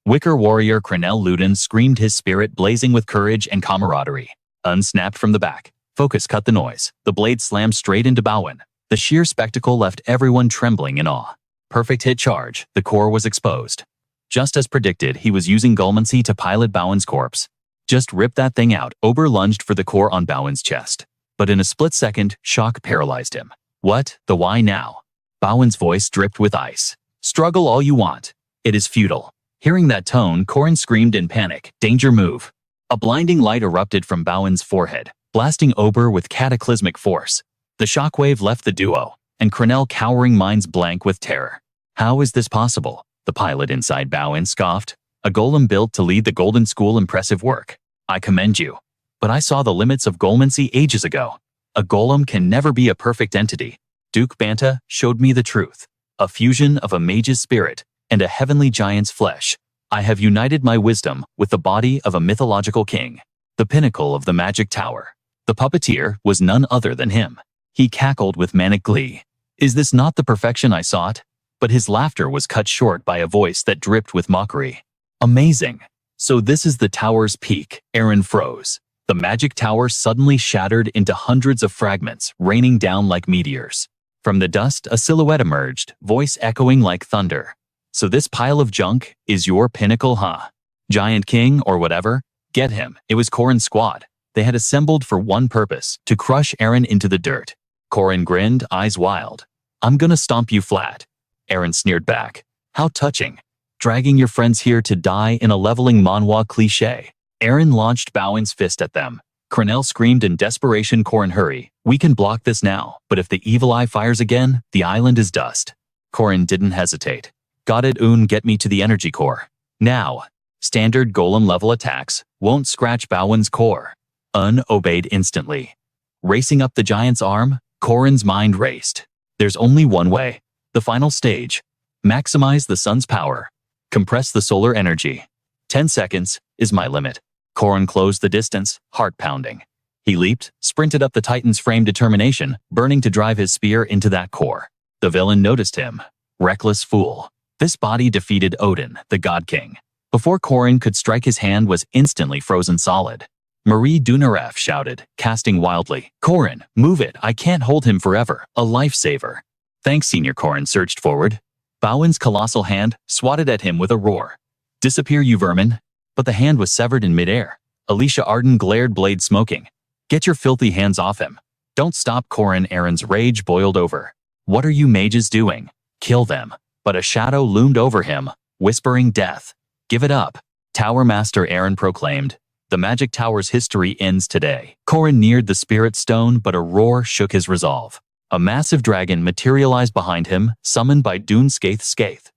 Wicker Warrior Cranel Luden screamed, his spirit blazing with courage and camaraderie. Unsnapped from the back. Focus cut the noise. The blade slammed straight into Bowen. The sheer spectacle left everyone trembling in awe. Perfect hit charge. The core was exposed. Just as predicted, he was using Gulmancy to pilot Bowen's corpse. Just rip that thing out. Ober lunged for the core on Bowen's chest. But in a split second, shock paralyzed him. What? The why now? Bowen's voice dripped with ice. Struggle all you want. It is futile. Hearing that tone, Corin screamed in panic. Danger move. A blinding light erupted from Bowen's forehead, blasting Ober with cataclysmic force. The shockwave left the duo, and Cranel cowering, minds blank with terror. How is this possible? The pilot inside Bowen scoffed. A golem built to lead the Golden School, impressive work. I commend you. But I saw the limits of Golmancy ages ago. A golem can never be a perfect entity. Duke Banta showed me the truth. A fusion of a mage's spirit and a heavenly giant's flesh. I have united my wisdom with the body of a mythological king. The pinnacle of the magic tower. The puppeteer was none other than him. He cackled with manic glee. Is this not the perfection I sought? But his laughter was cut short by a voice that dripped with mockery. Amazing. So this is the tower's peak. Aaron froze. The magic tower suddenly shattered into hundreds of fragments, raining down like meteors. From the dust, a silhouette emerged, voice echoing like thunder. So this pile of junk is your pinnacle, huh? Giant King or whatever? Get him. It was Corin's squad. They had assembled for one purpose, to crush Eren into the dirt. Corin grinned, eyes wild. I'm gonna stomp you flat. Eren sneered back. How touching. Dragging your friends here to die in a leveling manhwa cliché. Eren launched Bowen's fist at them. Cornell screamed in desperation. Corin, hurry. We can block this now, but if the evil eye fires again, the island is dust. Corin didn't hesitate. Got it, get me to the energy core. Now. Standard golem level attacks won't scratch Bowen's core. Obeyed instantly. Racing up the giant's arm, Corin's mind raced. There's only one way. The final stage. Maximize the sun's power. Compress the solar energy. 10 seconds is my limit. Corin closed the distance, heart pounding. He leaped, sprinted up the Titan's frame, determination, burning to drive his spear into that core. The villain noticed him. Reckless fool. This body defeated Odin, the God King. Before Corin could strike, his hand was instantly frozen solid. Marie Dunaref shouted, casting wildly. Corin, move it, I can't hold him forever, a lifesaver. Thanks, Senior. Corin surged forward. Bowen's colossal hand swatted at him with a roar. Disappear, you vermin. But the hand was severed in midair. Alicia Arden glared, blade smoking. Get your filthy hands off him. Don't stop, Corin. Eren's rage boiled over. What are you mages doing? Kill them. But a shadow loomed over him, whispering death. Give it up. Tower Master Eren proclaimed. The magic tower's history ends today. Corin neared the spirit stone, but a roar shook his resolve. A massive dragon materialized behind him, summoned by Dune Skaith.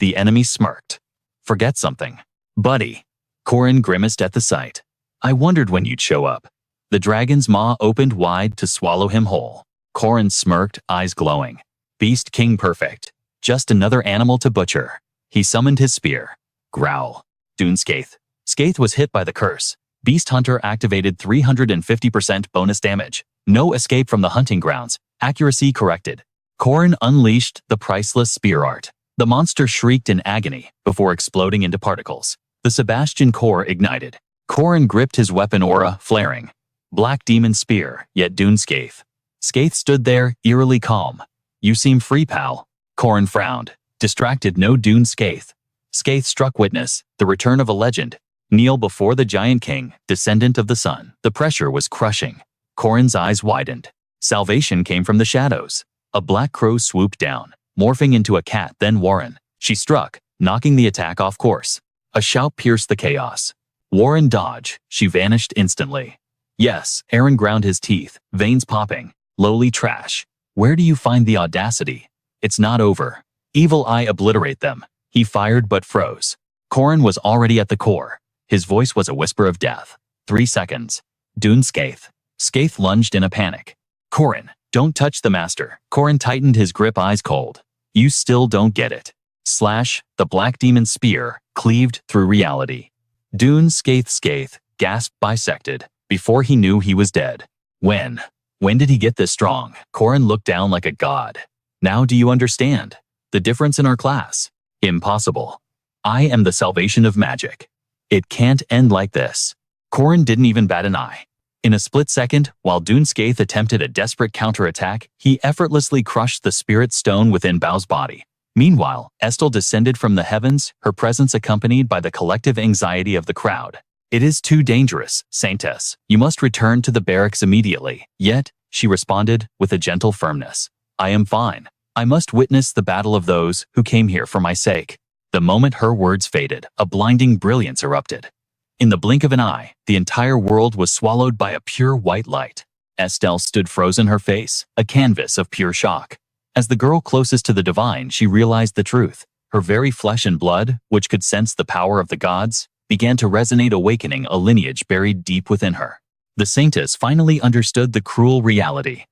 The enemy smirked. Forget something. Buddy. Corin grimaced at the sight. I wondered when you'd show up. The dragon's maw opened wide to swallow him whole. Corin smirked, eyes glowing. Beast King perfect. Just another animal to butcher. He summoned his spear. Growl. Dune Skaith. Skaith was hit by the curse. Beast Hunter activated 350% bonus damage. No escape from the hunting grounds. Accuracy corrected. Corin unleashed the priceless spear art. The monster shrieked in agony before exploding into particles. The Sebastian core ignited. Corin gripped his weapon, aura flaring. Black demon spear, yet Dune Skaith. Skaith stood there, eerily calm. You seem free, pal. Corin frowned. Distracted, no. Dune Skaith. Skaith struck witness, the return of a legend. Kneel before the Giant King, descendant of the sun. The pressure was crushing. Corin's eyes widened. Salvation came from the shadows. A black crow swooped down, morphing into a cat, then Warren. She struck, knocking the attack off course. A shout pierced the chaos. Warren dodged. She vanished instantly. Yes, Eren ground his teeth, veins popping. Lowly trash. Where do you find the audacity? It's not over. Evil eye obliterate them. He fired but froze. Corin was already at the core. His voice was a whisper of death. 3 seconds. Dune Skaith. Skaith lunged in a panic. Corin, don't touch the master. Corin tightened his grip, eyes cold. You still don't get it. Slash, the black demon's spear, cleaved through reality. Dune Skaith gasped, bisected, before he knew he was dead. When did he get this strong? Corin looked down like a god. Now do you understand? The difference in our class? Impossible. I am the salvation of magic. It can't end like this. Corin didn't even bat an eye. In a split second, while Dune Skaith attempted a desperate counterattack, he effortlessly crushed the spirit stone within Bao's body. Meanwhile, Estelle descended from the heavens, her presence accompanied by the collective anxiety of the crowd. It is too dangerous, Saintess. You must return to the barracks immediately. Yet, she responded with a gentle firmness. I am fine. I must witness the battle of those who came here for my sake. The moment her words faded, a blinding brilliance erupted. In the blink of an eye, the entire world was swallowed by a pure white light. Estelle stood frozen, her face, a canvas of pure shock. As the girl closest to the divine, she realized the truth. Her very flesh and blood, which could sense the power of the gods, began to resonate, awakening a lineage buried deep within her. The Saintess finally understood the cruel reality.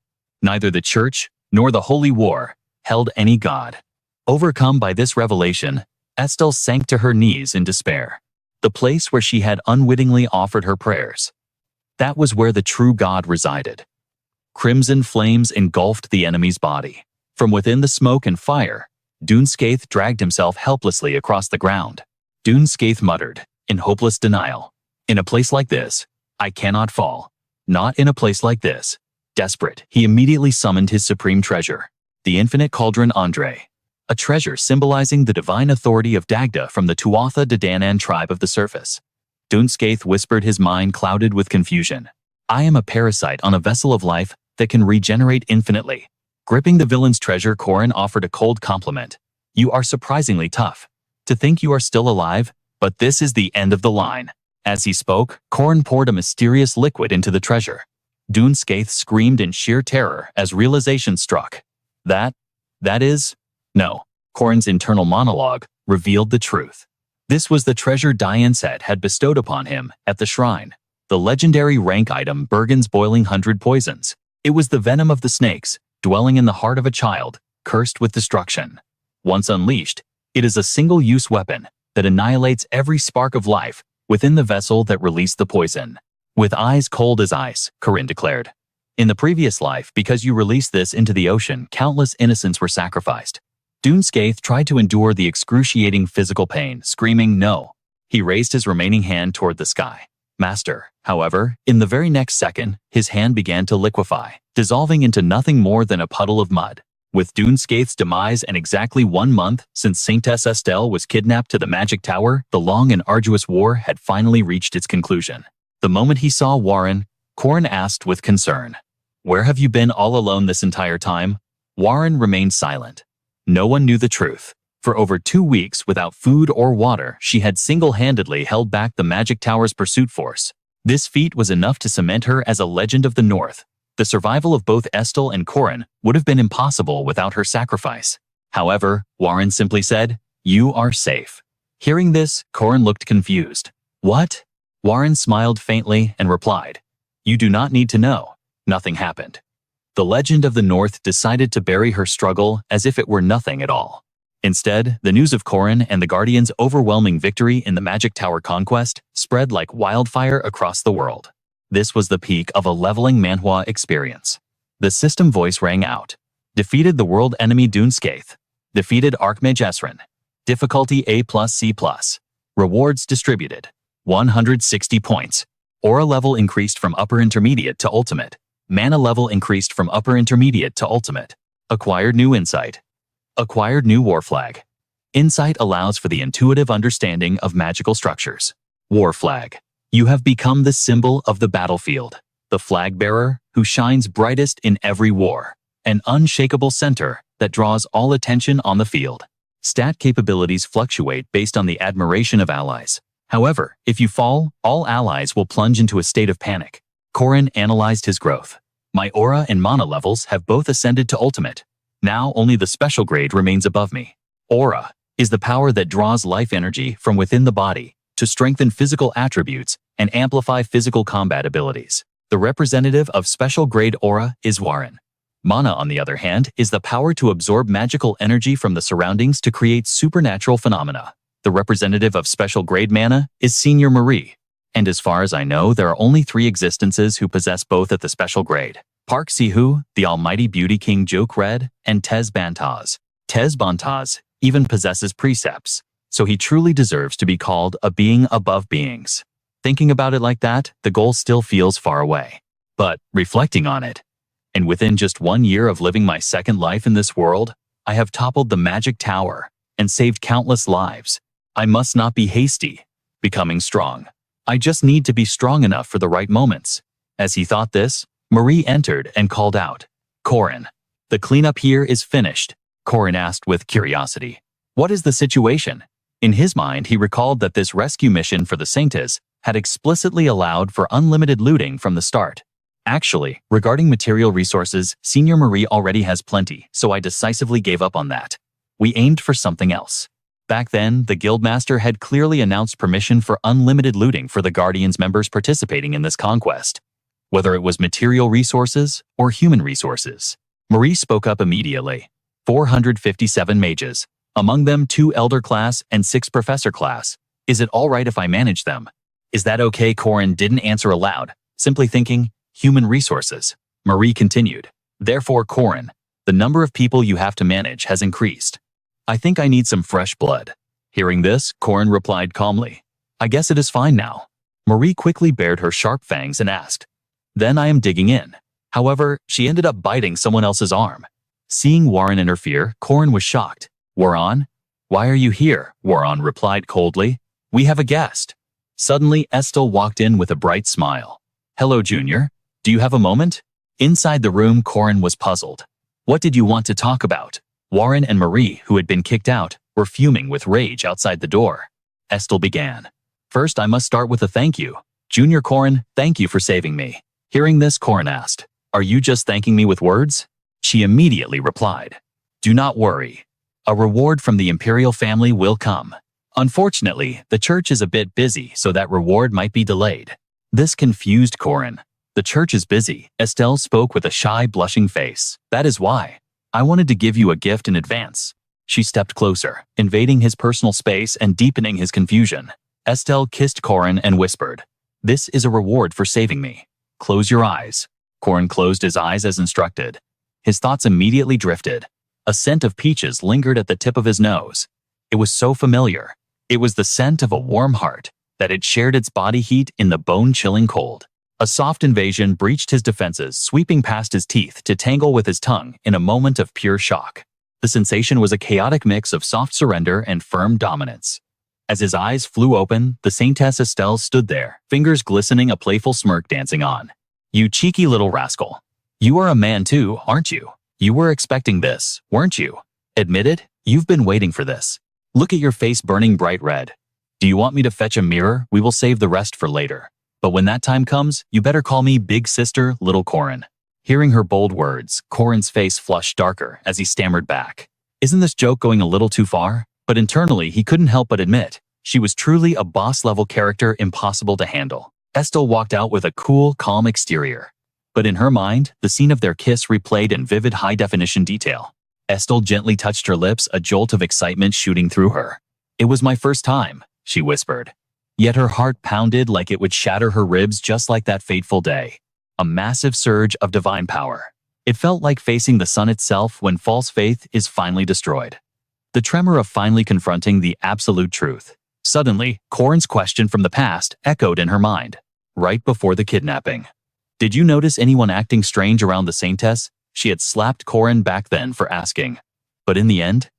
Neither the church nor the holy war held any god. Overcome by this revelation, Estelle sank to her knees in despair. The place where she had unwittingly offered her prayers. That was where the true God resided. Crimson flames engulfed the enemy's body. From within the smoke and fire, Dune Skaith dragged himself helplessly across the ground. Dune Skaith muttered, in hopeless denial. In a place like this, I cannot fall. Not in a place like this. Desperate, he immediately summoned his supreme treasure, the infinite cauldron Andre. a treasure symbolizing the divine authority of Dagda from the Tuatha De Danann tribe of the surface. Dunscaith whispered, his mind clouded with confusion. I am a parasite on a vessel of life that can regenerate infinitely. Gripping the villain's treasure, Corin offered a cold compliment. You are surprisingly tough. To think you are still alive, but this is the end of the line. As he spoke, Corin poured a mysterious liquid into the treasure. Dunscaith screamed in sheer terror as realization struck. That is... No. Corin's internal monologue revealed the truth. This was the treasure Dianset had bestowed upon him at the shrine. The legendary rank item Bergen's Boiling 100 Poisons. It was the venom of the snakes, dwelling in the heart of a child, cursed with destruction. Once unleashed, it is a single-use weapon that annihilates every spark of life within the vessel that released the poison. With eyes cold as ice, Corin declared. In the previous life, because you released this into the ocean, countless innocents were sacrificed. Dunscaith tried to endure the excruciating physical pain, screaming no. He raised his remaining hand toward the sky. Master, however, in the very next second, his hand began to liquefy, dissolving into nothing more than a puddle of mud. With Dunscaith's demise and exactly 1 month since Saintess Estelle was kidnapped to the Magic Tower, the long and arduous war had finally reached its conclusion. The moment he saw Warren, Corin asked with concern, "Where have you been all alone this entire time?" Warren remained silent. No one knew the truth. For over 2 weeks, without food or water, she had single-handedly held back the Magic Tower's pursuit force. This feat was enough to cement her as a legend of the North. The survival of both Estelle and Corin would have been impossible without her sacrifice. However, Warren simply said, "You are safe." Hearing this, Corin looked confused. What? Warren smiled faintly and replied, "You do not need to know. Nothing happened." The legend of the North decided to bury her struggle as if it were nothing at all. Instead, the news of Corin and the Guardians' overwhelming victory in the Magic Tower conquest spread like wildfire across the world. This was the peak of a leveling Manhwa experience. The system voice rang out. Defeated the world enemy Dunscaith. Defeated Archmage Esrin. Difficulty A+C+. Rewards distributed. 160 points. Aura level increased from upper intermediate to ultimate. Mana level increased from upper intermediate to ultimate. Acquired new insight. Acquired new war flag. Insight allows for the intuitive understanding of magical structures. War flag. You have become the symbol of the battlefield. The flag bearer who shines brightest in every war. An unshakable center that draws all attention on the field. Stat capabilities fluctuate based on the admiration of allies. However, if you fall, all allies will plunge into a state of panic. Corin analyzed his growth. My aura and mana levels have both ascended to ultimate. Now only the special grade remains above me. Aura is the power that draws life energy from within the body to strengthen physical attributes and amplify physical combat abilities. The representative of special grade aura is Warren. Mana, on the other hand, is the power to absorb magical energy from the surroundings to create supernatural phenomena. The representative of special grade mana is Senior Marie. And as far as I know, there are only 3 existences who possess both at the special grade. Park Sihu, the almighty beauty king Joke Red, and Tez Bantaz. Tez Bantaz even possesses precepts, so he truly deserves to be called a being above beings. Thinking about it like that, the goal still feels far away. But, reflecting on it, and within just 1 year of living my second life in this world, I have toppled the Magic Tower and saved countless lives. I must not be hasty, becoming strong. I just need to be strong enough for the right moments. As he thought this, Marie entered and called out, "Corin, the cleanup here is finished." Corin asked with curiosity, "What is the situation?" In his mind, he recalled that this rescue mission for the Saintess had explicitly allowed for unlimited looting from the start. Actually, regarding material resources, Senior Marie already has plenty, so I decisively gave up on that. We aimed for something else. Back then, the Guildmaster had clearly announced permission for unlimited looting for the Guardians members participating in this conquest. Whether it was material resources or human resources. Marie spoke up immediately. 457 mages, among them 2 Elder class and 6 Professor class. Is it all right if I manage them? Is that okay? Corin didn't answer aloud, simply thinking, human resources. Marie continued. Therefore, Corin, the number of people you have to manage has increased. I think I need some fresh blood. Hearing this, Corin replied calmly. I guess it is fine now. Marie quickly bared her sharp fangs and asked. Then I am digging in. However, she ended up biting someone else's arm. Seeing Warren interfere, Corin was shocked. Waron? Why are you here? Waron replied coldly. We have a guest. Suddenly, Estelle walked in with a bright smile. Hello, Junior. Do you have a moment? Inside the room, Corin was puzzled. What did you want to talk about? Warren and Marie, who had been kicked out, were fuming with rage outside the door. Estelle began. First, I must start with a thank you. Junior Corin, thank you for saving me. Hearing this, Corin asked, Are you just thanking me with words? She immediately replied, Do not worry. A reward from the Imperial family will come. Unfortunately, the church is a bit busy, so that reward might be delayed. This confused Corin. The church is busy. Estelle spoke with a shy, blushing face. That is why. I wanted to give you a gift in advance. She stepped closer, invading his personal space and deepening his confusion. Estelle kissed Corin and whispered, This is a reward for saving me. Close your eyes. Corin closed his eyes as instructed. His thoughts immediately drifted. A scent of peaches lingered at the tip of his nose. It was so familiar. It was the scent of a warm heart that had shared its body heat in the bone-chilling cold. A soft invasion breached his defenses, sweeping past his teeth to tangle with his tongue in a moment of pure shock. The sensation was a chaotic mix of soft surrender and firm dominance. As his eyes flew open, the Saintess Estelle stood there, fingers glistening, a playful smirk dancing on. You cheeky little rascal. You are a man too, aren't you? You were expecting this, weren't you? Admit it, you've been waiting for this. Look at your face burning bright red. Do you want me to fetch a mirror? We will save the rest for later. But when that time comes, you better call me Big Sister, Little Corin. Hearing her bold words, Corin's face flushed darker as he stammered back. Isn't this joke going a little too far? But internally, he couldn't help but admit, she was truly a boss-level character impossible to handle. Estelle walked out with a cool, calm exterior. But in her mind, the scene of their kiss replayed in vivid high-definition detail. Estelle gently touched her lips, a jolt of excitement shooting through her. It was my first time, she whispered. Yet her heart pounded like it would shatter her ribs, just like that fateful day. A massive surge of divine power. It felt like facing the sun itself when false faith is finally destroyed. The tremor of finally confronting the absolute truth. Suddenly, Corin's question from the past echoed in her mind. Right before the kidnapping. Did you notice anyone acting strange around the Saintess? She had slapped Corin back then for asking. But in the end,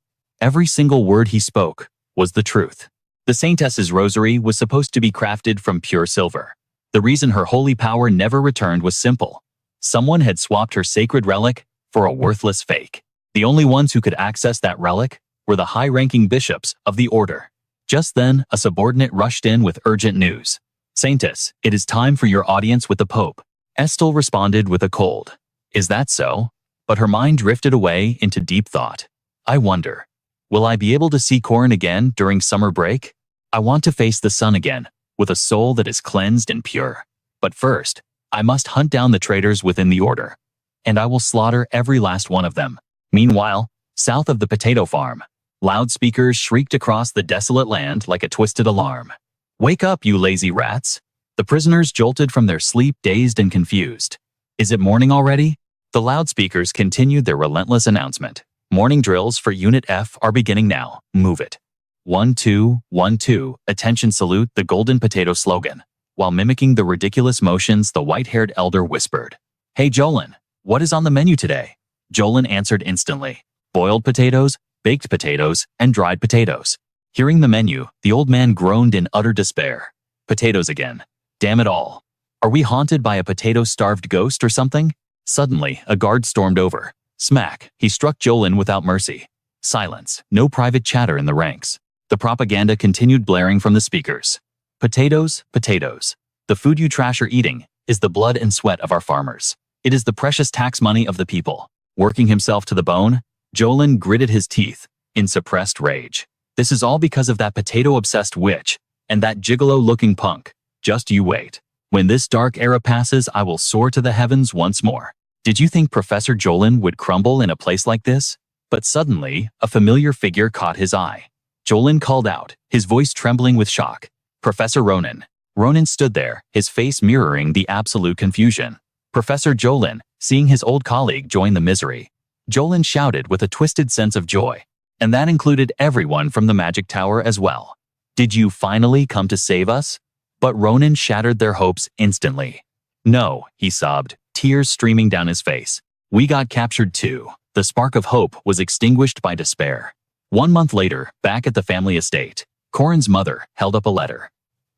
every single word he spoke was the truth. The Saintess's rosary was supposed to be crafted from pure silver. The reason her holy power never returned was simple. Someone had swapped her sacred relic for a worthless fake. The only ones who could access that relic were the high-ranking bishops of the order. Just then, a subordinate rushed in with urgent news. Saintess, it is time for your audience with the Pope. Estelle responded with a cold. Is that so? But her mind drifted away into deep thought. I wonder, will I be able to see Corin again during summer break? I want to face the sun again, with a soul that is cleansed and pure. But first, I must hunt down the traitors within the order. And I will slaughter every last one of them. Meanwhile, south of the potato farm, loudspeakers shrieked across the desolate land like a twisted alarm. Wake up, you lazy rats! The prisoners jolted from their sleep, dazed and confused. Is it morning already? The loudspeakers continued their relentless announcement. Morning drills for Unit F are beginning now. Move it. 1, 2, 1, 2, attention, salute, the golden potato slogan. While mimicking the ridiculous motions, the white-haired elder whispered. Hey Jolin, what is on the menu today? Jolin answered instantly. Boiled potatoes, baked potatoes, and dried potatoes. Hearing the menu, the old man groaned in utter despair. Potatoes again. Damn it all. Are we haunted by a potato-starved ghost or something? Suddenly, a guard stormed over. Smack, he struck Jolin without mercy. Silence, no private chatter in the ranks. The propaganda continued blaring from the speakers. Potatoes, potatoes. The food you trash are eating is the blood and sweat of our farmers. It is the precious tax money of the people. Working himself to the bone, Jolin gritted his teeth in suppressed rage. This is all because of that potato-obsessed witch and that gigolo-looking punk. Just you wait. When this dark era passes, I will soar to the heavens once more. Did you think Professor Jolin would crumble in a place like this? But suddenly, a familiar figure caught his eye. Jolin called out, his voice trembling with shock. Professor Ronan. Ronan stood there, his face mirroring the absolute confusion. Professor Jolin, seeing his old colleague join the misery. Jolin shouted with a twisted sense of joy. And that included everyone from the magic tower as well. Did you finally come to save us? But Ronan shattered their hopes instantly. No, he sobbed, tears streaming down his face. We got captured too. The spark of hope was extinguished by despair. 1 month later, back at the family estate, Corin's mother held up a letter.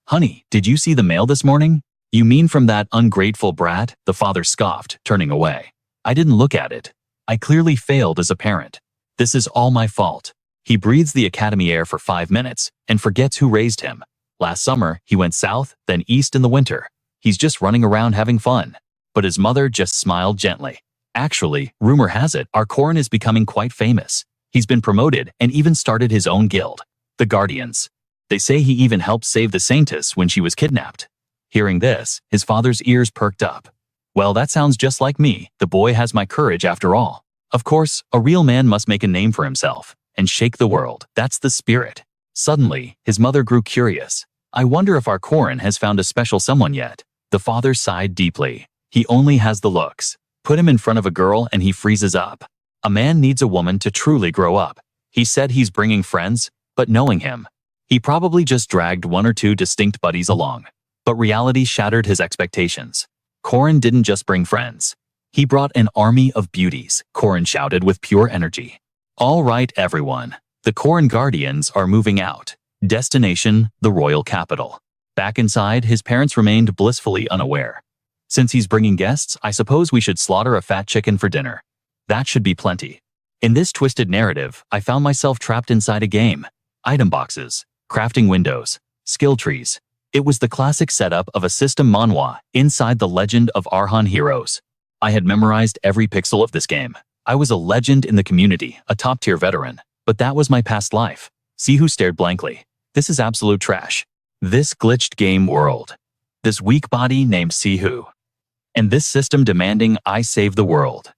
"Honey, did you see the mail this morning?" "You mean from that ungrateful brat?" the father scoffed, turning away. "I didn't look at it. I clearly failed as a parent. This is all my fault." He breathes the academy air for 5 minutes and forgets who raised him. Last summer, he went south, then east in the winter. He's just running around having fun. But his mother just smiled gently. "Actually, rumor has it, our Corin is becoming quite famous. He's been promoted and even started his own guild, the Guardians. They say he even helped save the Saintess when she was kidnapped." Hearing this, his father's ears perked up. "Well, that sounds just like me. The boy has my courage after all. Of course, a real man must make a name for himself and shake the world. That's the spirit." Suddenly, his mother grew curious. "I wonder if our Corin has found a special someone yet." The father sighed deeply. "He only has the looks. Put him in front of a girl and he freezes up. A man needs a woman to truly grow up." He said he's bringing friends, but knowing him, he probably just dragged 1 or 2 distinct buddies along. But reality shattered his expectations. Corin didn't just bring friends. He brought an army of beauties, Corin shouted with pure energy. "All right, everyone. The Corin Guardians are moving out. Destination, the royal capital." Back inside, his parents remained blissfully unaware. "Since he's bringing guests, I suppose we should slaughter a fat chicken for dinner. That should be plenty." In this twisted narrative, I found myself trapped inside a game. Item boxes, crafting windows, skill trees. It was the classic setup of a system manhwa inside the Legend of Arhan Heroes. I had memorized every pixel of this game. I was a legend in the community, a top-tier veteran. But that was my past life. Sihu stared blankly. "This is absolute trash. This glitched game world. This weak body named Sihu. And this system demanding I save the world.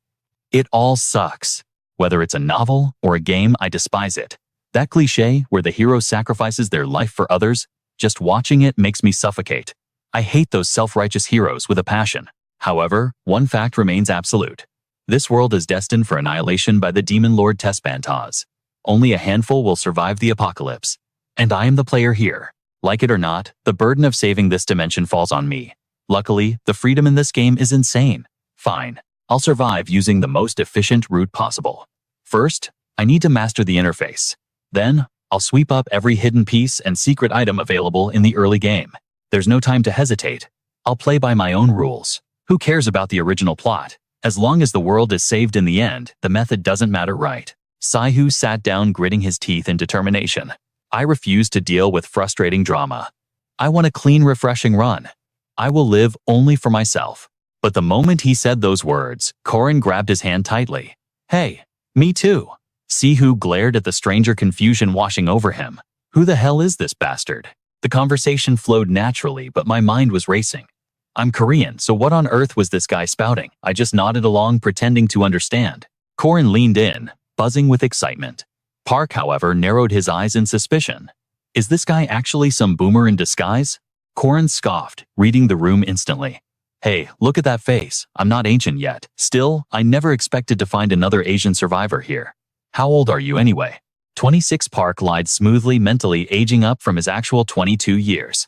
It all sucks. Whether it's a novel or a game, I despise it. That cliché where the hero sacrifices their life for others, just watching it makes me suffocate. I hate those self-righteous heroes with a passion." However, one fact remains absolute. This world is destined for annihilation by the demon lord Tespantas. Only a handful will survive the apocalypse. And I am the player here. Like it or not, the burden of saving this dimension falls on me. Luckily, the freedom in this game is insane. Fine, I'll survive using the most efficient route possible. First, I need to master the interface. Then, I'll sweep up every hidden piece and secret item available in the early game. There's no time to hesitate. I'll play by my own rules. Who cares about the original plot? As long as the world is saved in the end, the method doesn't matter, right? Sihu sat down, gritting his teeth in determination. I refuse to deal with frustrating drama. I want a clean, refreshing run. I will live only for myself. But the moment he said those words, Corin grabbed his hand tightly. "Hey, me too." Sihu glared at the stranger, confusion washing over him. Who the hell is this bastard? The conversation flowed naturally, but my mind was racing. I'm Korean, so what on earth was this guy spouting? I just nodded along, pretending to understand. Corin leaned in, buzzing with excitement. Park, however, narrowed his eyes in suspicion. Is this guy actually some boomer in disguise? Corin scoffed, reading the room instantly. Hey, look at that face. I'm not ancient yet. Still, I never expected to find another Asian survivor here. How old are you anyway? 26. Park lied smoothly, mentally aging up from his actual 22 years.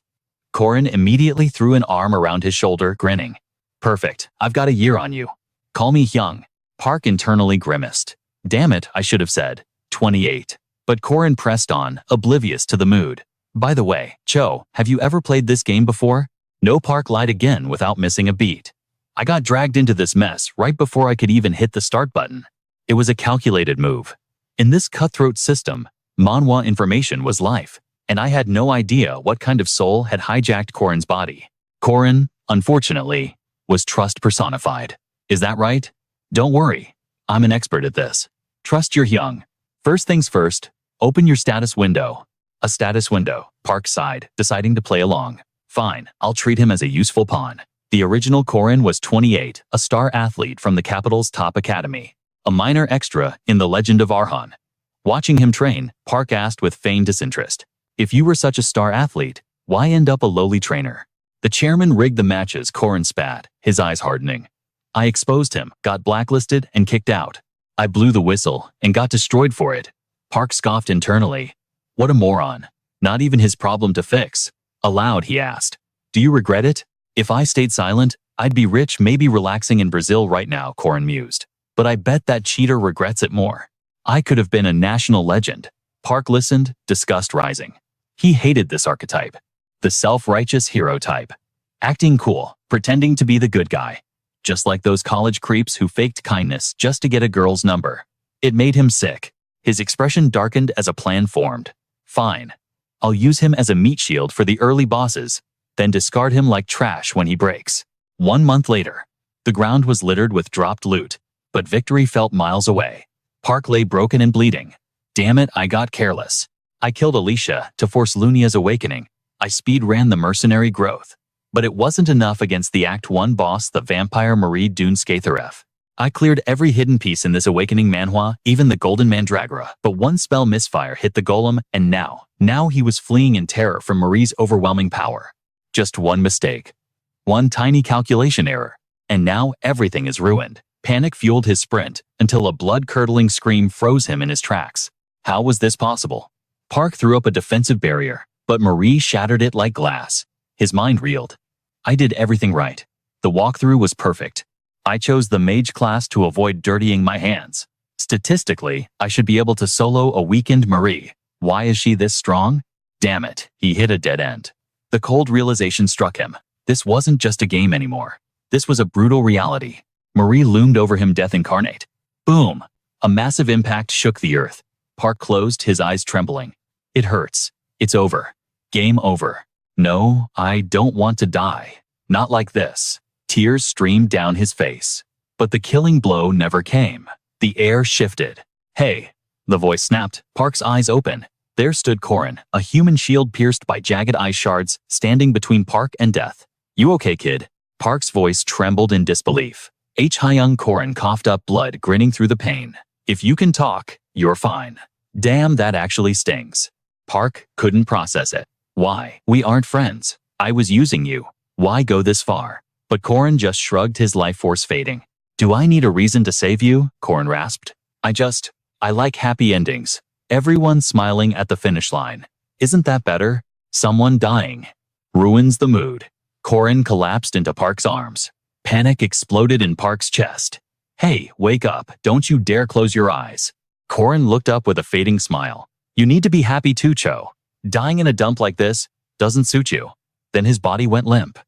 Corin immediately threw an arm around his shoulder, grinning. Perfect, I've got a year on you. Call me young. Park internally grimaced. Damn it, I should have said 28. But Corin pressed on, oblivious to the mood. By the way, Cho, have you ever played this game before? No. Park lied again without missing a beat. I got dragged into this mess right before I could even hit the start button. It was a calculated move. In this cutthroat system, Manhwa information was life, and I had no idea what kind of soul had hijacked Corin's body. Corin, unfortunately, was trust personified. Is that right? Don't worry, I'm an expert at this. Trust your young. First things first, open your status window. A status window, Park sighed, deciding to play along. Fine, I'll treat him as a useful pawn. The original Corin was 28, a star athlete from the capital's top academy. A minor extra in the Legend of Arhan. Watching him train, Park asked with feigned disinterest. If you were such a star athlete, why end up a lowly trainer? The chairman rigged the matches, Corin spat, his eyes hardening. I exposed him, got blacklisted, and kicked out. I blew the whistle and got destroyed for it. Park scoffed internally. What a moron. Not even his problem to fix. Aloud, he asked. Do you regret it? If I stayed silent, I'd be rich, maybe relaxing in Brazil right now, Corin mused. But I bet that cheater regrets it more. I could have been a national legend. Park listened, disgust rising. He hated this archetype. The self-righteous hero type. Acting cool, pretending to be the good guy. Just like those college creeps who faked kindness just to get a girl's number. It made him sick. His expression darkened as a plan formed. Fine. I'll use him as a meat shield for the early bosses, then discard him like trash when he breaks. 1 month later, the ground was littered with dropped loot, but victory felt miles away. Park lay broken and bleeding. Damn it, I got careless. I killed Alicia to force Lunia's awakening. I speed ran the mercenary growth. But it wasn't enough against the Act 1 boss, the vampire Marie Dunskaitharef. I cleared every hidden piece in this awakening manhwa, even the golden mandragora, but one spell misfire hit the golem, and now he was fleeing in terror from Marie's overwhelming power. Just one mistake. One tiny calculation error, and now everything is ruined. Panic fueled his sprint, until a blood-curdling scream froze him in his tracks. How was this possible? Park threw up a defensive barrier, but Marie shattered it like glass. His mind reeled. I did everything right. The walkthrough was perfect. I chose the mage class to avoid dirtying my hands. Statistically, I should be able to solo a weakened Marie. Why is she this strong? Damn it, he hit a dead end. The cold realization struck him. This wasn't just a game anymore. This was a brutal reality. Marie loomed over him, death incarnate. Boom! A massive impact shook the earth. Park closed, his eyes trembling. It hurts. It's over. Game over. No, I don't want to die. Not like this. Tears streamed down his face. But the killing blow never came. The air shifted. Hey! The voice snapped. Park's eyes open. There stood Corin, a human shield pierced by jagged eye shards, standing between Park and death. You okay, kid? Park's voice trembled in disbelief. Young Corin coughed up blood, grinning through the pain. If you can talk, you're fine. Damn, that actually stings. Park couldn't process it. Why? We aren't friends. I was using you. Why go this far? But Corin just shrugged, his life force fading. Do I need a reason to save you? Corin rasped. I like happy endings. Everyone smiling at the finish line. Isn't that better? Someone dying ruins the mood. Corin collapsed into Park's arms. Panic exploded in Park's chest. Hey, wake up. Don't you dare close your eyes. Corin looked up with a fading smile. You need to be happy too, Cho. Dying in a dump like this doesn't suit you. Then his body went limp.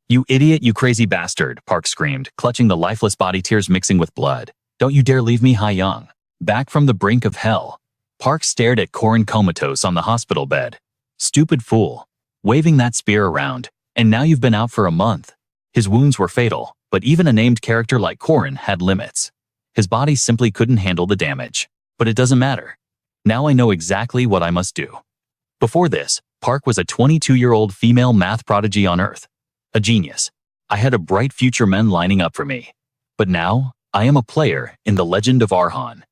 You idiot, you crazy bastard, Park screamed, clutching the lifeless body, tears mixing with blood. Don't you dare leave me, Young. Back from the brink of hell. Park stared at Corin comatose on the hospital bed. Stupid fool. Waving that spear around. And now you've been out for a month. His wounds were fatal, but even a named character like Corin had limits. His body simply couldn't handle the damage. But it doesn't matter. Now I know exactly what I must do. Before this, Park was a 22-year-old female math prodigy on Earth. A genius. I had a bright future men lining up for me. But now, I am a player in the legend of Arhan.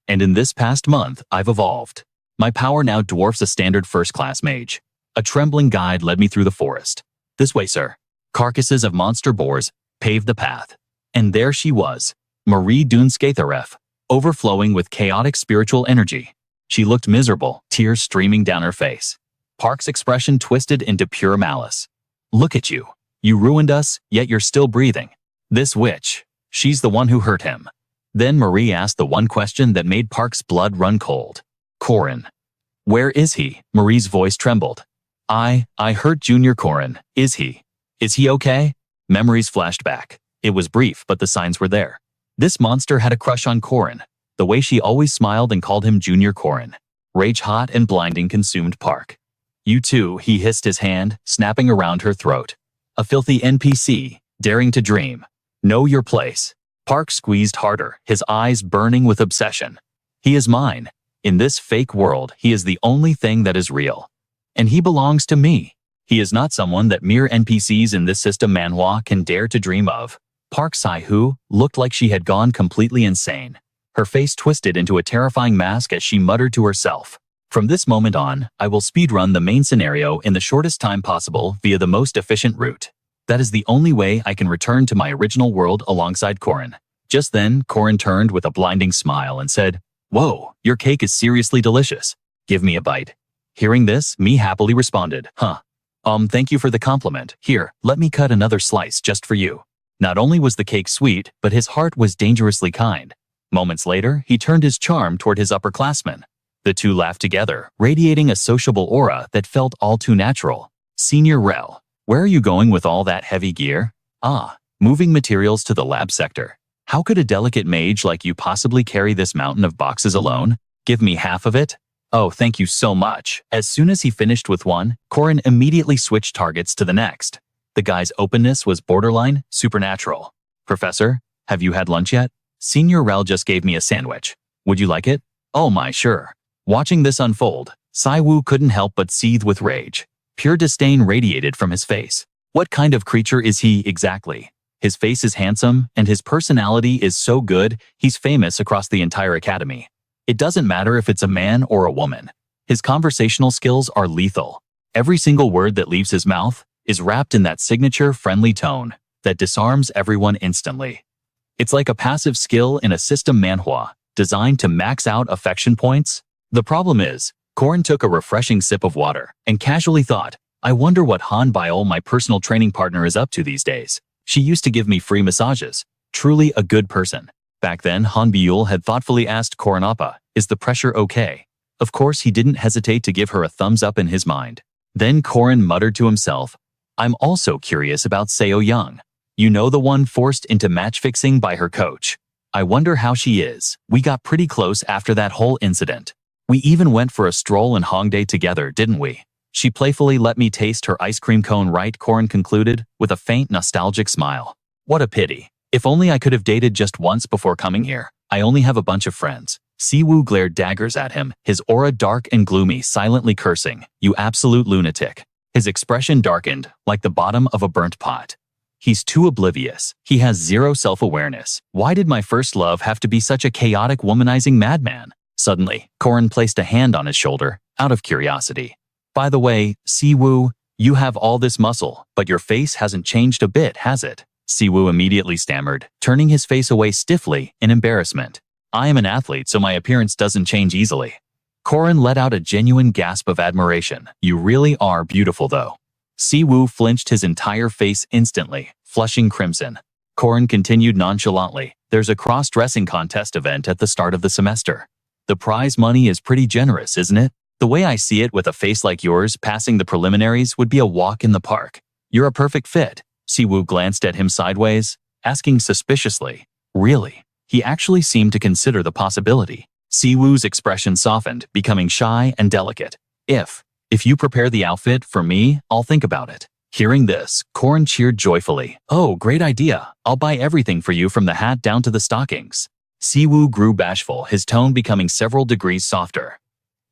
And in this past month, I've evolved. My power now dwarfs a standard first-class mage. A trembling guide led me through the forest. This way, sir. Carcasses of monster boars paved the path. And there she was, Marie Dunskaitharef, overflowing with chaotic spiritual energy. She looked miserable, tears streaming down her face. Park's expression twisted into pure malice. Look at you. You ruined us, yet you're still breathing. This witch, she's the one who hurt him. Then Marie asked the one question that made Park's blood run cold. Corin. Where is he? Marie's voice trembled. I hurt Junior Corin. Is he okay? Memories flashed back. It was brief, but the signs were there. This monster had a crush on Corin. The way she always smiled and called him Junior Corin. Rage hot and blinding consumed Park. You too, he hissed, his hand snapping around her throat. A filthy NPC, daring to dream. Know your place. Park squeezed harder, his eyes burning with obsession. He is mine. In this fake world, he is the only thing that is real. And he belongs to me. He is not someone that mere NPCs in this system Manhwa can dare to dream of. Park Sai-Hu looked like she had gone completely insane. Her face twisted into a terrifying mask as she muttered to herself. From this moment on, I will speedrun the main scenario in the shortest time possible via the most efficient route. That is the only way I can return to my original world alongside Corin. Just then, Corin turned with a blinding smile and said, Whoa, your cake is seriously delicious. Give me a bite. Hearing this, me happily responded, Thank you for the compliment. Here, let me cut another slice just for you. Not only was the cake sweet, but his heart was dangerously kind. Moments later, he turned his charm toward his upperclassmen. The two laughed together, radiating a sociable aura that felt all too natural. Senior Rel, where are you going with all that heavy gear? Ah, moving materials to the lab sector. How could a delicate mage like you possibly carry this mountain of boxes alone? Give me half of it? Oh, thank you so much. As soon as he finished with one, Corin immediately switched targets to the next. The guy's openness was borderline supernatural. Professor, have you had lunch yet? Senior Rel just gave me a sandwich. Would you like it? Oh my, sure. Watching this unfold, Siwoo couldn't help but seethe with rage. Pure disdain radiated from his face. What kind of creature is he exactly? His face is handsome, and his personality is so good, he's famous across the entire academy. It doesn't matter if it's a man or a woman. His conversational skills are lethal. Every single word that leaves his mouth is wrapped in that signature friendly tone that disarms everyone instantly. It's like a passive skill in a system manhwa, designed to max out affection points. The problem is, Corin took a refreshing sip of water and casually thought, I wonder what Han Biol, my personal training partner, is up to these days. She used to give me free massages. Truly a good person. Back then, Han Biol had thoughtfully asked Corin Appa, is the pressure okay? Of course, he didn't hesitate to give her a thumbs up in his mind. Then Corin muttered to himself, I'm also curious about Seo Young. You know, the one forced into match fixing by her coach. I wonder how she is. We got pretty close after that whole incident. We even went for a stroll in Hongdae together, didn't we? She playfully let me taste her ice cream cone, right? Corin concluded, with a faint nostalgic smile. What a pity. If only I could have dated just once before coming here. I only have a bunch of friends. Siwoo glared daggers at him, his aura dark and gloomy, silently cursing, you absolute lunatic. His expression darkened, like the bottom of a burnt pot. He's too oblivious. He has zero self-awareness. Why did my first love have to be such a chaotic, womanizing madman? Suddenly, Corin placed a hand on his shoulder, out of curiosity. By the way, Siwoo, you have all this muscle, but your face hasn't changed a bit, has it? Siwoo immediately stammered, turning his face away stiffly in embarrassment. I am an athlete, so my appearance doesn't change easily. Corin let out a genuine gasp of admiration. You really are beautiful, though. Siwoo flinched his entire face instantly, flushing crimson. Corin continued nonchalantly, there's a cross-dressing contest event at the start of the semester. The prize money is pretty generous, isn't it? The way I see it, with a face like yours, passing the preliminaries would be a walk in the park. You're a perfect fit. Siwoo glanced at him sideways, asking suspiciously, really? He actually seemed to consider the possibility. Siwoo's expression softened, becoming shy and delicate. If you prepare the outfit for me, I'll think about it. Hearing this, Corin cheered joyfully. Oh, great idea. I'll buy everything for you from the hat down to the stockings. Siwoo grew bashful, his tone becoming several degrees softer.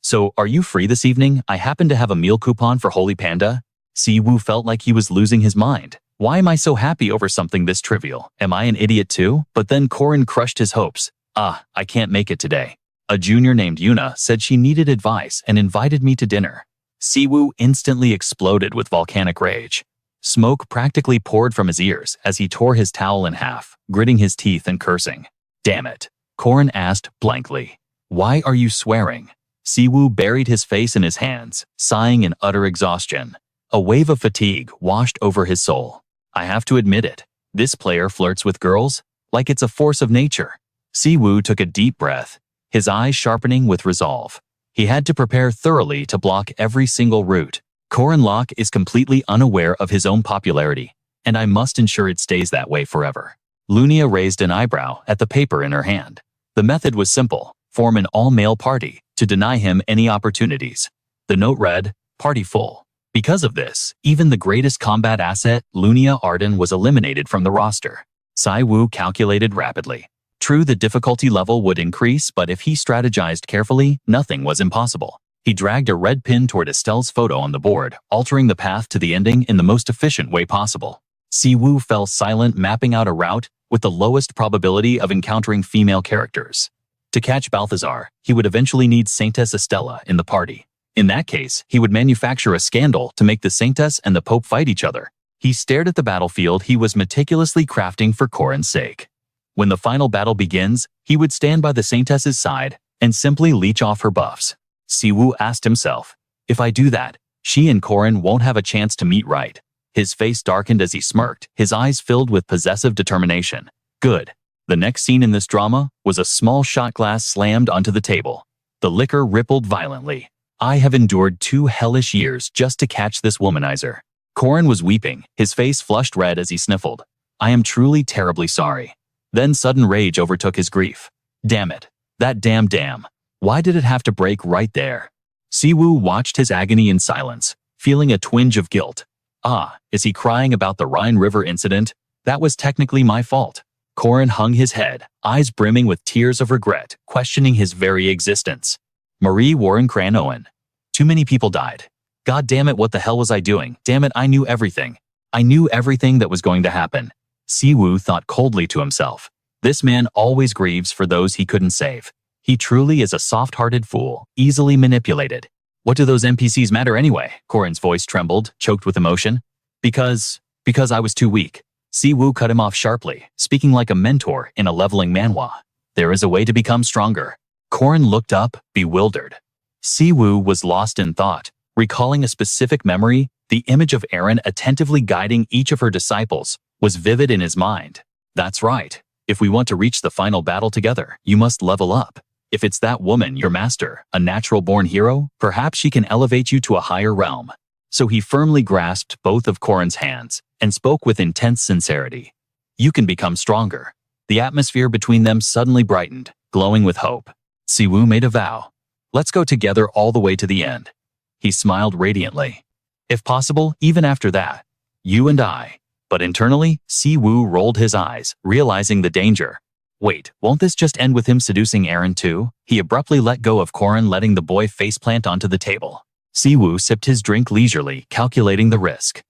So, are you free this evening? I happen to have a meal coupon for Holy Panda. Siwoo felt like he was losing his mind. Why am I so happy over something this trivial? Am I an idiot too? But then Corin crushed his hopes. I can't make it today. A junior named Yuna said she needed advice and invited me to dinner. Siwoo instantly exploded with volcanic rage. Smoke practically poured from his ears as he tore his towel in half, gritting his teeth and cursing. Damn it, Corin asked blankly. Why are you swearing? Siwoo buried his face in his hands, sighing in utter exhaustion. A wave of fatigue washed over his soul. I have to admit it, this player flirts with girls like it's a force of nature. Siwoo took a deep breath, his eyes sharpening with resolve. He had to prepare thoroughly to block every single route. Corin Lock is completely unaware of his own popularity, and I must ensure it stays that way forever. Lunia raised an eyebrow at the paper in her hand. The method was simple, form an all-male party to deny him any opportunities. The note read, party full. Because of this, even the greatest combat asset, Lunia Arden, was eliminated from the roster. Siwoo calculated rapidly. True, the difficulty level would increase, but if he strategized carefully, nothing was impossible. He dragged a red pin toward Estelle's photo on the board, altering the path to the ending in the most efficient way possible. Siwoo fell silent, mapping out a route with the lowest probability of encountering female characters. To catch Balthazar, he would eventually need Saintess Estella in the party. In that case, he would manufacture a scandal to make the Saintess and the Pope fight each other. He stared at the battlefield he was meticulously crafting for Corin's sake. When the final battle begins, he would stand by the Saintess's side and simply leech off her buffs. Siwoo asked himself, if I do that, she and Corin won't have a chance to meet, right? His face darkened as he smirked, his eyes filled with possessive determination. Good. The next scene in this drama was a small shot glass slammed onto the table. The liquor rippled violently. I have endured 2 hellish years just to catch this womanizer. Corin was weeping, his face flushed red as he sniffled. I am truly terribly sorry. Then sudden rage overtook his grief. Damn it. That damn. Why did it have to break right there? Siwoo watched his agony in silence, feeling a twinge of guilt. Ah, is he crying about the Rhine River incident? That was technically my fault. Corin hung his head, eyes brimming with tears of regret, questioning his very existence. Marie Warren Cranoan. Too many people died. God damn it, what the hell was I doing? Damn it, I knew everything. I knew everything that was going to happen. Siwoo thought coldly to himself. This man always grieves for those he couldn't save. He truly is a soft-hearted fool, easily manipulated. What do those NPCs matter anyway? Corin's voice trembled, choked with emotion. Because I was too weak. Siwoo cut him off sharply, speaking like a mentor in a leveling manhwa. There is a way to become stronger. Corin looked up, bewildered. Siwoo was lost in thought, recalling a specific memory. The image of Eren attentively guiding each of her disciples was vivid in his mind. That's right. If we want to reach the final battle together, you must level up. If it's that woman, your master, a natural-born hero, perhaps she can elevate you to a higher realm. So he firmly grasped both of Corin's hands and spoke with intense sincerity. You can become stronger. The atmosphere between them suddenly brightened, glowing with hope. Siwoo made a vow. Let's go together all the way to the end. He smiled radiantly. If possible, even after that. You and I. But internally, Siwoo rolled his eyes, realizing the danger. Wait, won't this just end with him seducing Eren too? He abruptly let go of Corin, letting the boy faceplant onto the table. Siwoo sipped his drink leisurely, calculating the risk.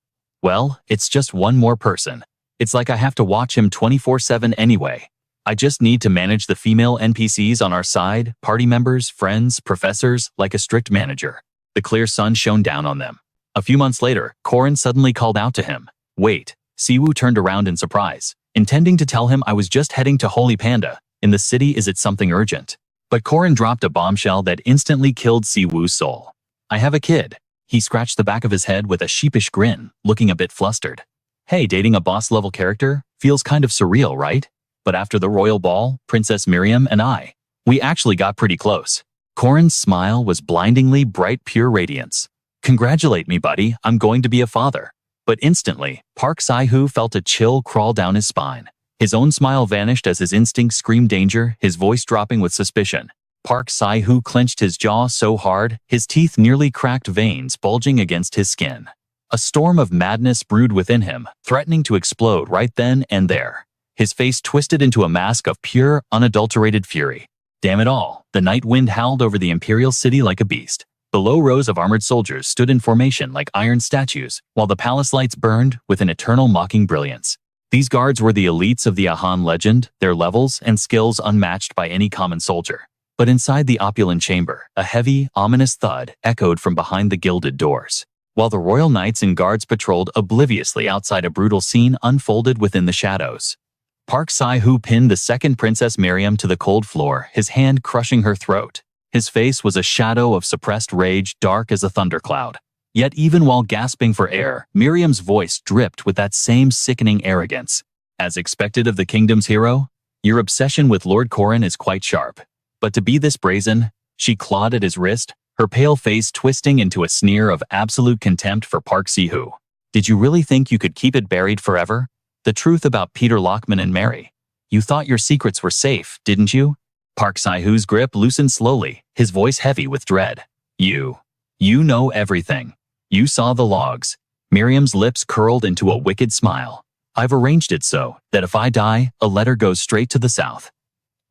Well, it's just one more person. It's like I have to watch him 24/7 anyway. I just need to manage the female NPCs on our side, party members, friends, professors, like a strict manager. The clear sun shone down on them. A few months later, Corin suddenly called out to him. Wait. Siwoo turned around in surprise, intending to tell him I was just heading to Holy Panda. In the city, is it something urgent? But Corin dropped a bombshell that instantly killed Siwoo's soul. I have a kid. He scratched the back of his head with a sheepish grin, looking a bit flustered. Hey, dating a boss-level character feels kind of surreal, right? But after the royal ball, Princess Miriam and we actually got pretty close. Corin's smile was blindingly bright, pure radiance. Congratulate me, buddy, I'm going to be a father. But instantly, Park Sai-hoo felt a chill crawl down his spine. His own smile vanished as his instinct screamed danger, his voice dropping with suspicion. Park Sai-hoo clenched his jaw so hard, his teeth nearly cracked, veins bulging against his skin. A storm of madness brewed within him, threatening to explode right then and there. His face twisted into a mask of pure, unadulterated fury. Damn it all, the night wind howled over the imperial city like a beast. Below, rows of armored soldiers stood in formation like iron statues, while the palace lights burned with an eternal mocking brilliance. These guards were the elites of the Ahan legend, their levels and skills unmatched by any common soldier. But inside the opulent chamber, a heavy, ominous thud echoed from behind the gilded doors. While the royal knights and guards patrolled obliviously outside, a brutal scene unfolded within the shadows. Park Sai-hoo pinned the second Princess Miriam to the cold floor, his hand crushing her throat. His face was a shadow of suppressed rage, dark as a thundercloud. Yet even while gasping for air, Miriam's voice dripped with that same sickening arrogance. As expected of the kingdom's hero, your obsession with Lord Corin is quite sharp. But to be this brazen, she clawed at his wrist, her pale face twisting into a sneer of absolute contempt for Park Sai-hoo. Did you really think you could keep it buried forever? The truth about Peter Lockman and Mary. You thought your secrets were safe, didn't you? Park Sai-hoo's grip loosened slowly, his voice heavy with dread. You know everything. You saw the logs. Miriam's lips curled into a wicked smile. I've arranged it so that if I die, a letter goes straight to the south.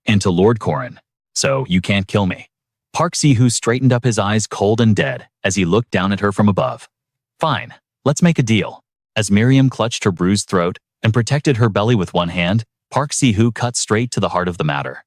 And to Lord Corin. So you can't kill me. Park Sai-hoo straightened up, his eyes cold and dead, as he looked down at her from above. Fine, let's make a deal. As Miriam clutched her bruised throat and protected her belly with one hand, Park Sai-hoo cut straight to the heart of the matter.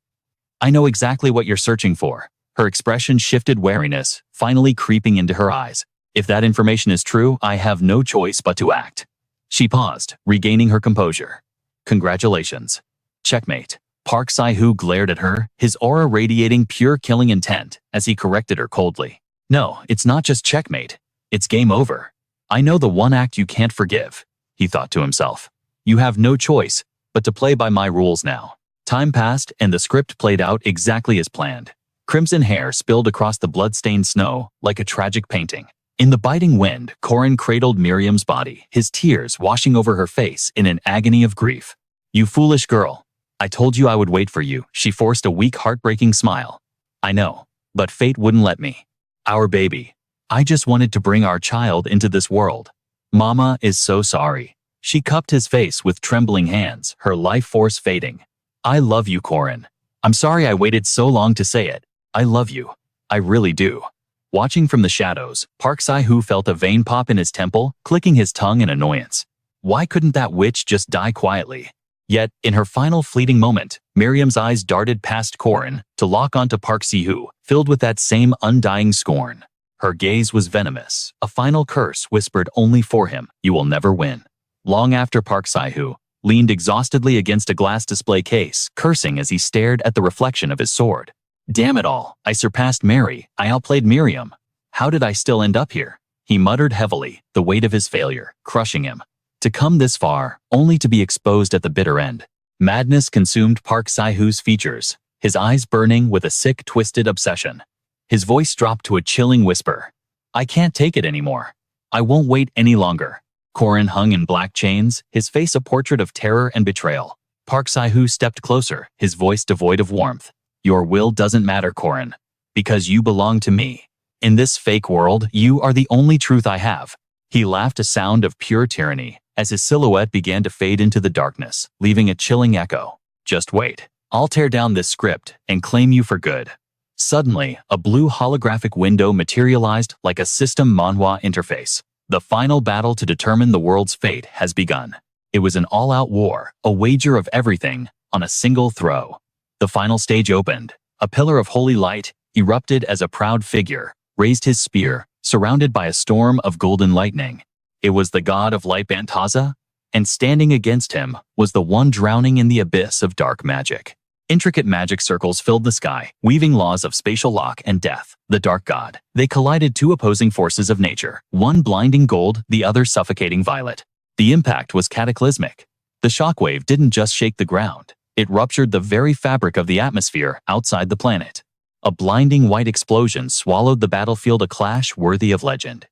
I know exactly what you're searching for. Her expression shifted, wariness finally creeping into her eyes. If that information is true, I have no choice but to act. She paused, regaining her composure. Congratulations. Checkmate. Park Sai-hoo glared at her, his aura radiating pure killing intent, as he corrected her coldly. No, it's not just checkmate. It's game over. I know the one act you can't forgive, he thought to himself. You have no choice but to play by my rules now. Time passed and the script played out exactly as planned. Crimson hair spilled across the blood-stained snow like a tragic painting. In the biting wind, Corin cradled Miriam's body, his tears washing over her face in an agony of grief. "You foolish girl. I told you I would wait for you." She forced a weak, heartbreaking smile. "I know, but fate wouldn't let me. Our baby. I just wanted to bring our child into this world. Mama is so sorry." She cupped his face with trembling hands, her life force fading. "I love you, Corin. I'm sorry I waited so long to say it. I love you. I really do." Watching from the shadows, Park Si-hoo felt a vein pop in his temple, clicking his tongue in annoyance. Why couldn't that witch just die quietly? Yet, in her final fleeting moment, Miriam's eyes darted past Corin to lock onto Park Si-hoo, filled with that same undying scorn. Her gaze was venomous, a final curse whispered only for him, "You will never win." Long after Park Si-hoo leaned exhaustedly against a glass display case, cursing as he stared at the reflection of his sword. "Damn it all, I surpassed Mary, I outplayed Miriam. How did I still end up here?" He muttered heavily, the weight of his failure crushing him. To come this far, only to be exposed at the bitter end. Madness consumed Park Si-hoo's features, his eyes burning with a sick, twisted obsession. His voice dropped to a chilling whisper. "I can't take it anymore. I won't wait any longer." Corin hung in black chains, his face a portrait of terror and betrayal. Park Si-hoo stepped closer, his voice devoid of warmth. "Your will doesn't matter, Corin, because you belong to me. In this fake world, you are the only truth I have." He laughed, a sound of pure tyranny, as his silhouette began to fade into the darkness, leaving a chilling echo. "Just wait. I'll tear down this script and claim you for good." Suddenly, a blue holographic window materialized like a system Manhwa interface. The final battle to determine the world's fate has begun. It was an all-out war, a wager of everything, on a single throw. The final stage opened. A pillar of holy light erupted as a proud figure raised his spear, surrounded by a storm of golden lightning. It was the god of light Bantaza, and standing against him was the one drowning in the abyss of dark magic. Intricate magic circles filled the sky, weaving laws of spatial lock and death. The dark god. They collided two opposing forces of nature, one blinding gold, the other suffocating violet. The impact was cataclysmic. The shockwave didn't just shake the ground. It ruptured the very fabric of the atmosphere outside the planet. A blinding white explosion swallowed the battlefield, a clash worthy of legend.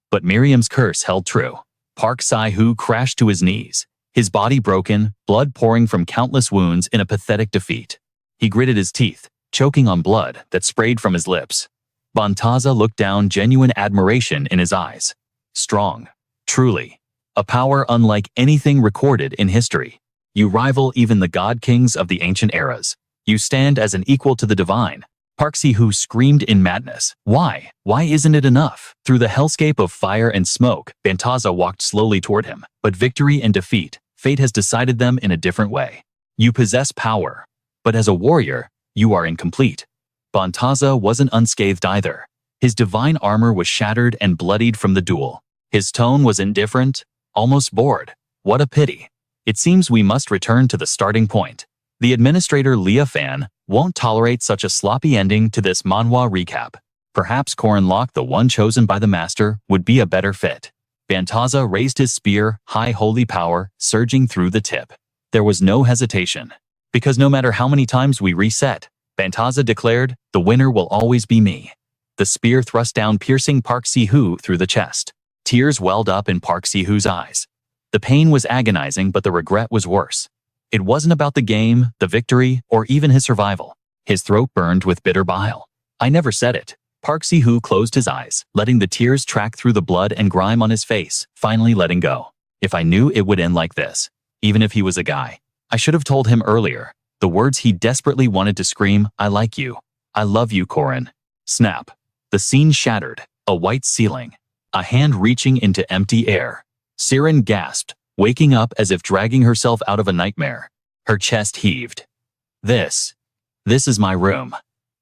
But Miriam's curse held true. Park Si-hoo crashed to his knees, his body broken, blood pouring from countless wounds in a pathetic defeat. He gritted his teeth, choking on blood that sprayed from his lips. Bantaza looked down, genuine admiration in his eyes. "Strong. Truly. A power unlike anything recorded in history. You rival even the god kings of the ancient eras. You stand as an equal to the divine." Park Si-hoo screamed in madness. Why? Why isn't it enough? Through the hellscape of fire and smoke, Bantaza walked slowly toward him. But victory and defeat, fate has decided them in a different way. You possess power, but as a warrior, you are incomplete. Bantaza wasn't unscathed either. His divine armor was shattered and bloodied from the duel. His tone was indifferent, almost bored. "What a pity. It seems we must return to the starting point. The administrator Leah Fan won't tolerate such a sloppy ending to this manhwa recap. Perhaps Corin Lock, the one chosen by the master, would be a better fit." Bantaza raised his spear, high holy power surging through the tip. There was no hesitation. "Because no matter how many times we reset," Bantaza declared, "the winner will always be me." The spear thrust down, piercing Park Si-hoo through the chest. Tears welled up in Park Si-hoo's eyes. The pain was agonizing, but the regret was worse. It wasn't about the game, the victory, or even his survival. His throat burned with bitter bile. "I never said it." Park Si-hoo closed his eyes, letting the tears track through the blood and grime on his face, finally letting go. "If I knew it would end like this, even if he was a guy, I should have told him earlier." The words he desperately wanted to scream, "I like you. I love you, Corin." Snap. The scene shattered, a white ceiling, a hand reaching into empty air. Siren gasped, waking up as if dragging herself out of a nightmare. Her chest heaved. This is my room."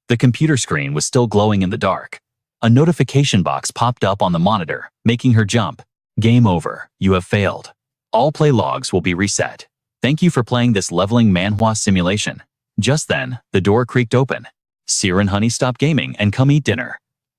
The computer screen was still glowing in the dark. A notification box popped up on the monitor, making her jump. "Game over. You have failed. All play logs will be reset. Thank you for playing this leveling manhwa simulation." Just then, the door creaked open. "Siren, honey, stop gaming and come eat dinner."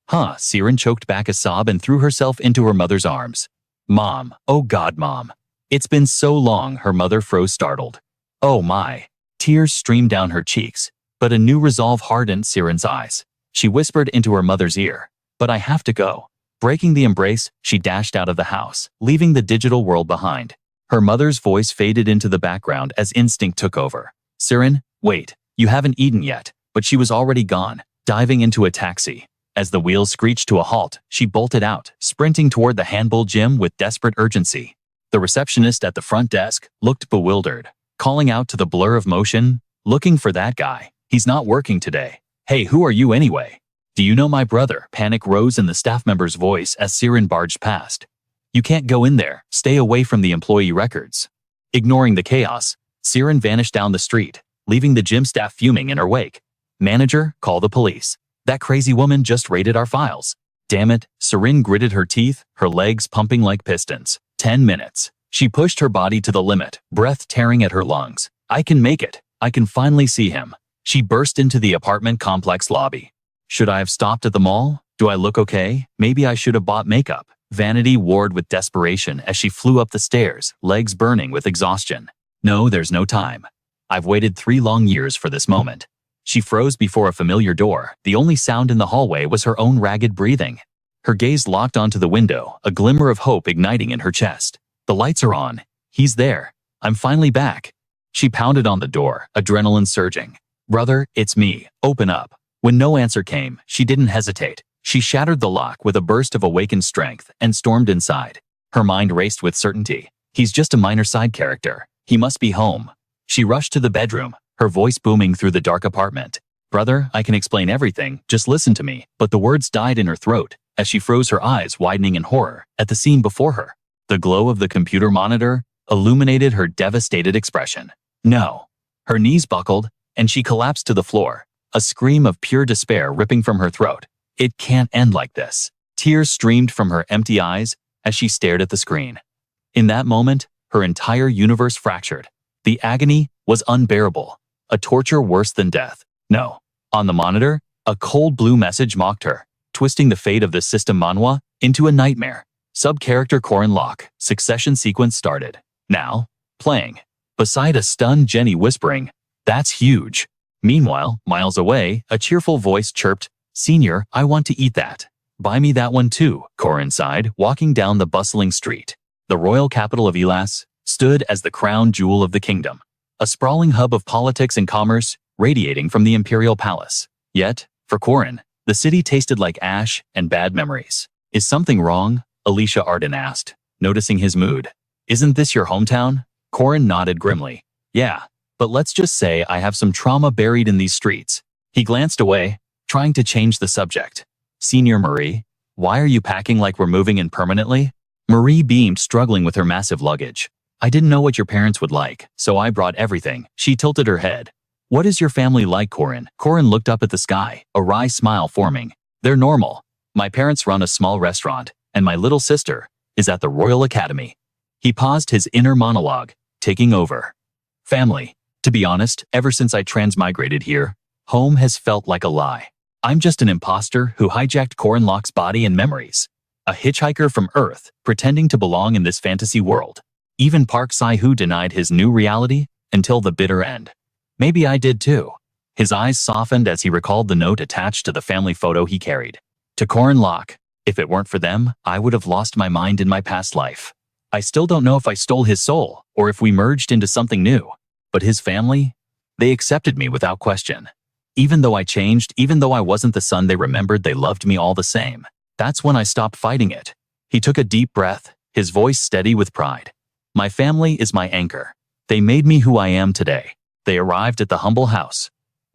"Huh?" Siren choked back a sob and threw herself into her mother's arms. "Mom, oh God, Mom. It's been so long," her mother froze, startled. "Oh my." Tears streamed down her cheeks, but a new resolve hardened Siren's eyes. She whispered into her mother's ear, "But I have to go." Breaking the embrace, she dashed out of the house, leaving the digital world behind. Her mother's voice faded into the background as instinct took over. "Siren, wait, you haven't eaten yet." But she was already gone, diving into a taxi. As the wheels screeched to a halt, she bolted out, sprinting toward the handball gym with desperate urgency. The receptionist at the front desk looked bewildered, calling out to the blur of motion, "Looking for that guy. He's not working today." "Hey, who are you anyway?" "Do you know my brother?" Panic rose in the staff member's voice as Siren barged past. "You can't go in there. Stay away from the employee records." Ignoring the chaos, Siren vanished down the street, leaving the gym staff fuming in her wake. "Manager, call the police. That crazy woman just raided our files." "Damn it." Siren gritted her teeth, her legs pumping like pistons. 10 minutes. She pushed her body to the limit, breath tearing at her lungs. "I can make it. I can finally see him." She burst into the apartment complex lobby. "Should I have stopped at the mall? Do I look okay? Maybe I should have bought makeup." Vanity warred with desperation as she flew up the stairs, legs burning with exhaustion. "No, there's no time. I've waited 3 long years for this moment." She froze before a familiar door. The only sound in the hallway was her own ragged breathing. Her gaze locked onto the window, a glimmer of hope igniting in her chest. "The lights are on. He's there. I'm finally back." She pounded on the door, adrenaline surging. "Brother, it's me. Open up." When no answer came, she didn't hesitate. She shattered the lock with a burst of awakened strength and stormed inside. Her mind raced with certainty. He's just a minor side character. He must be home. She rushed to the bedroom, her voice booming through the dark apartment. "Brother, I can explain everything. Just listen to me." But the words died in her throat as she froze, her eyes widening in horror at the scene before her. The glow of the computer monitor illuminated her devastated expression. "No." Her knees buckled, and she collapsed to the floor, a scream of pure despair ripping from her throat. It can't end like this. Tears streamed from her empty eyes as she stared at the screen. In that moment, her entire universe fractured. The agony was unbearable, a torture worse than death. "No." On the monitor, a cold blue message mocked her, twisting the fate of the system Manhwa into a nightmare. Sub-character Corin Lock, succession sequence started. Now, playing. Beside a stunned Jenny whispering, "That's huge." Meanwhile, miles away, a cheerful voice chirped, "Senior, I want to eat that." "Buy me that one too," Corin sighed, walking down the bustling street. The royal capital of Elas stood as the crown jewel of the kingdom, a sprawling hub of politics and commerce radiating from the imperial palace. Yet, for Corin, the city tasted like ash and bad memories. "Is something wrong?" Alicia Arden asked, noticing his mood. "Isn't this your hometown?" Corin nodded grimly. "Yeah, but let's just say I have some trauma buried in these streets." He glanced away, trying to change the subject. "Senior Marie, why are you packing like we're moving in permanently?" Marie beamed, struggling with her massive luggage. "I didn't know what your parents would like, so I brought everything." She tilted her head. "What is your family like, Corin?" Corin looked up at the sky, a wry smile forming. "They're normal. My parents run a small restaurant, and my little sister is at the Royal Academy." He paused, his inner monologue taking over. "Family. To be honest, ever since I transmigrated here, home has felt like a lie. I'm just an imposter who hijacked Corin Lock's body and memories. A hitchhiker from Earth, pretending to belong in this fantasy world. Even Park Sai-Hu denied his new reality until the bitter end. Maybe I did too." His eyes softened as he recalled the note attached to the family photo he carried. To Corin Lock, "If it weren't for them, I would have lost my mind in my past life. I still don't know if I stole his soul or if we merged into something new. But his family? They accepted me without question. Even though I changed, even though I wasn't the son they remembered, they loved me all the same. That's when I stopped fighting it." He took a deep breath, his voice steady with pride. "My family is my anchor. They made me who I am today." They arrived at the humble house.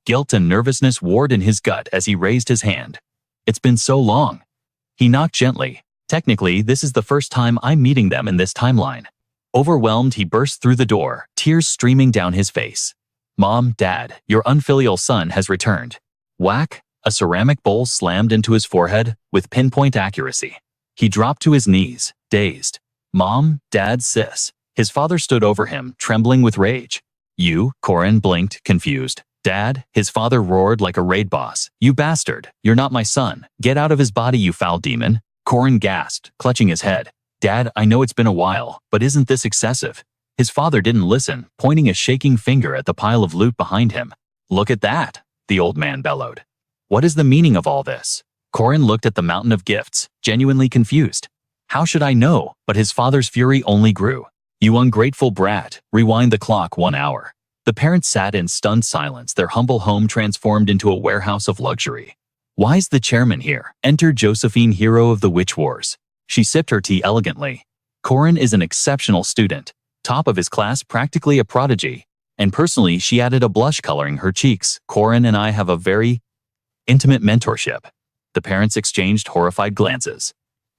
Guilt and nervousness warred in his gut as he raised his hand. "It's been so long." He knocked gently. "Technically, this is the first time I'm meeting them in this timeline." Overwhelmed, he burst through the door, tears streaming down his face. "Mom, Dad, your unfilial son has returned." Whack! A ceramic bowl slammed into his forehead with pinpoint accuracy. He dropped to his knees, dazed. "Mom, Dad, sis." His father stood over him, trembling with rage. "You?" Corin blinked, confused. "Dad," his father roared like a raid boss. "You bastard! You're not my son. Get out of his body, you foul demon." Corin gasped, clutching his head. "Dad, I know it's been a while, but isn't this excessive?" His father didn't listen, pointing a shaking finger at the pile of loot behind him. "Look at that," the old man bellowed. "What is the meaning of all this?" Corin looked at the mountain of gifts, genuinely confused. How should I know? But his father's fury only grew. "You ungrateful brat, rewind the clock 1 hour." The parents sat in stunned silence, their humble home transformed into a warehouse of luxury. "Why's the chairman here?" Entered Josephine, hero of the Witch Wars. She sipped her tea elegantly. Corin is an exceptional student, top of his class, practically a prodigy. And personally, she added a blush coloring her cheeks. "Corin and I have a very intimate mentorship." The parents exchanged horrified glances.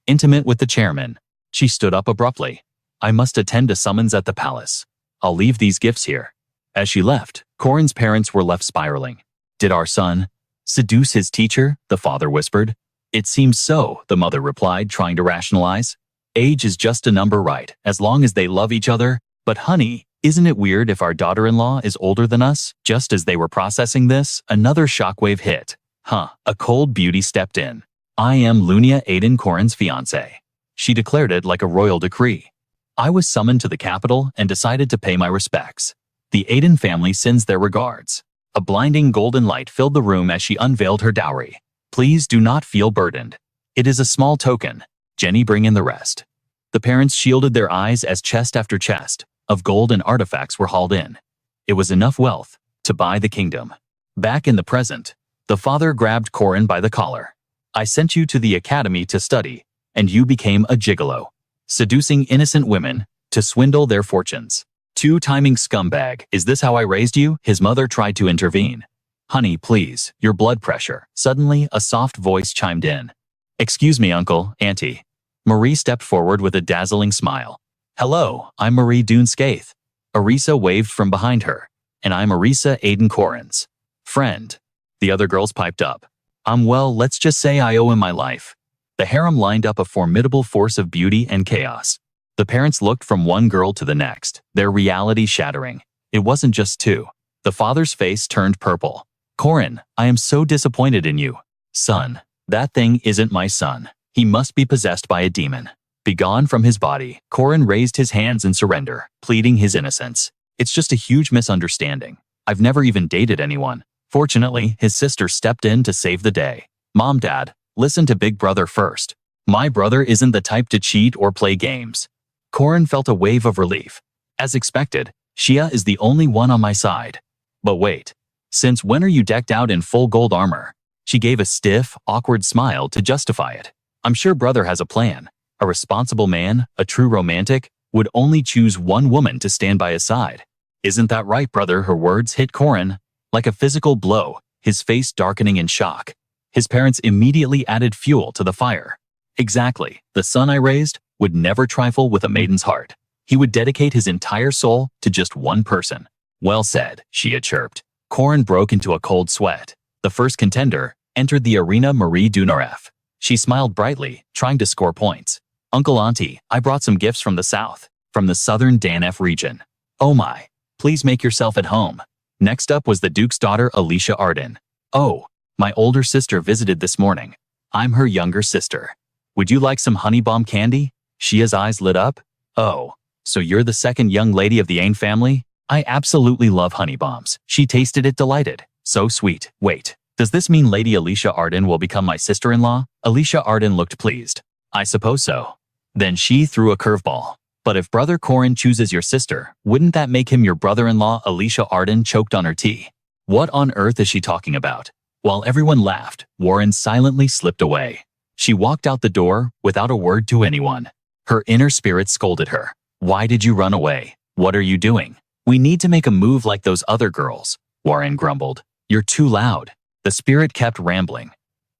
"Intimate with the chairman?" She stood up abruptly. "I must attend a summons at the palace. I'll leave these gifts here." As she left, Corin's parents were left spiraling. "Did our son seduce his teacher?" the father whispered. "It seems so," the mother replied, trying to rationalize. "Age is just a number, right, as long as they love each other. But honey, isn't it weird if our daughter-in-law is older than us?" Just as they were processing this, another shockwave hit. A cold beauty stepped in. "I am Lunia Aiden, Corin's fiancé." She declared it like a royal decree. "I was summoned to the capital and decided to pay my respects. The Aiden family sends their regards." A blinding golden light filled the room as she unveiled her dowry. "Please do not feel burdened. It is a small token. Jenny, bring in the rest." The parents shielded their eyes as chest after chest of gold and artifacts were hauled in. It was enough wealth to buy the kingdom. Back in the present, the father grabbed Corin by the collar. "I sent you to the academy to study, and you became a gigolo, seducing innocent women to swindle their fortunes. Two-timing scumbag, is this how I raised you?" His mother tried to intervene. "Honey, please, your blood pressure." Suddenly, a soft voice chimed in. "Excuse me, uncle, auntie." Marie stepped forward with a dazzling smile. "Hello, I'm Marie Dunescaith." Arisa waved from behind her. "And I'm Arisa Aiden, Corin's friend." The other girls piped up. Well, let's just say I owe him my life." The harem lined up, a formidable force of beauty and chaos. The parents looked from one girl to the next, their reality shattering. It wasn't just two. The father's face turned purple. "Corin, I am so disappointed in you." "Son, that thing isn't my son. He must be possessed by a demon. Begone from his body." Corin raised his hands in surrender, pleading his innocence. "It's just a huge misunderstanding. I've never even dated anyone." Fortunately, his sister stepped in to save the day. "Mom, Dad, listen to Big Brother first. My brother isn't the type to cheat or play games." Corin felt a wave of relief. As expected, Shia is the only one on my side. "But wait, since when are you decked out in full gold armor?" She gave a stiff, awkward smile to justify it. "I'm sure brother has a plan. A responsible man, a true romantic, would only choose one woman to stand by his side." "Isn't that right, brother?" Her words hit Corin like a physical blow, his face darkening in shock. His parents immediately added fuel to the fire. "Exactly. The son I raised would never trifle with a maiden's heart. He would dedicate his entire soul to just one person." "Well said," Shia chirped. Corin broke into a cold sweat. The first contender entered the arena, Marie Dunaref. She smiled brightly, trying to score points. "Uncle, auntie, I brought some gifts from the south, from the southern Danef region." "Oh my, please make yourself at home." Next up was the Duke's daughter, Alicia Arden. "Oh, my older sister visited this morning. I'm her younger sister. Would you like some honey bomb candy?" Shia's eyes lit up. "Oh, so you're the second young lady of the Ain family? I absolutely love honey bombs." She tasted it, delighted. "So sweet. Wait, does this mean Lady Alicia Arden will become my sister-in-law?" Alicia Arden looked pleased. "I suppose so." Then she threw a curveball. "But if brother Corin chooses your sister, wouldn't that make him your brother-in-law?" Alicia Arden choked on her tea. What on earth is she talking about? While everyone laughed, Warren silently slipped away. She walked out the door without a word to anyone. Her inner spirit scolded her. "Why did you run away? What are you doing? We need to make a move like those other girls," Warren grumbled. "You're too loud." The spirit kept rambling.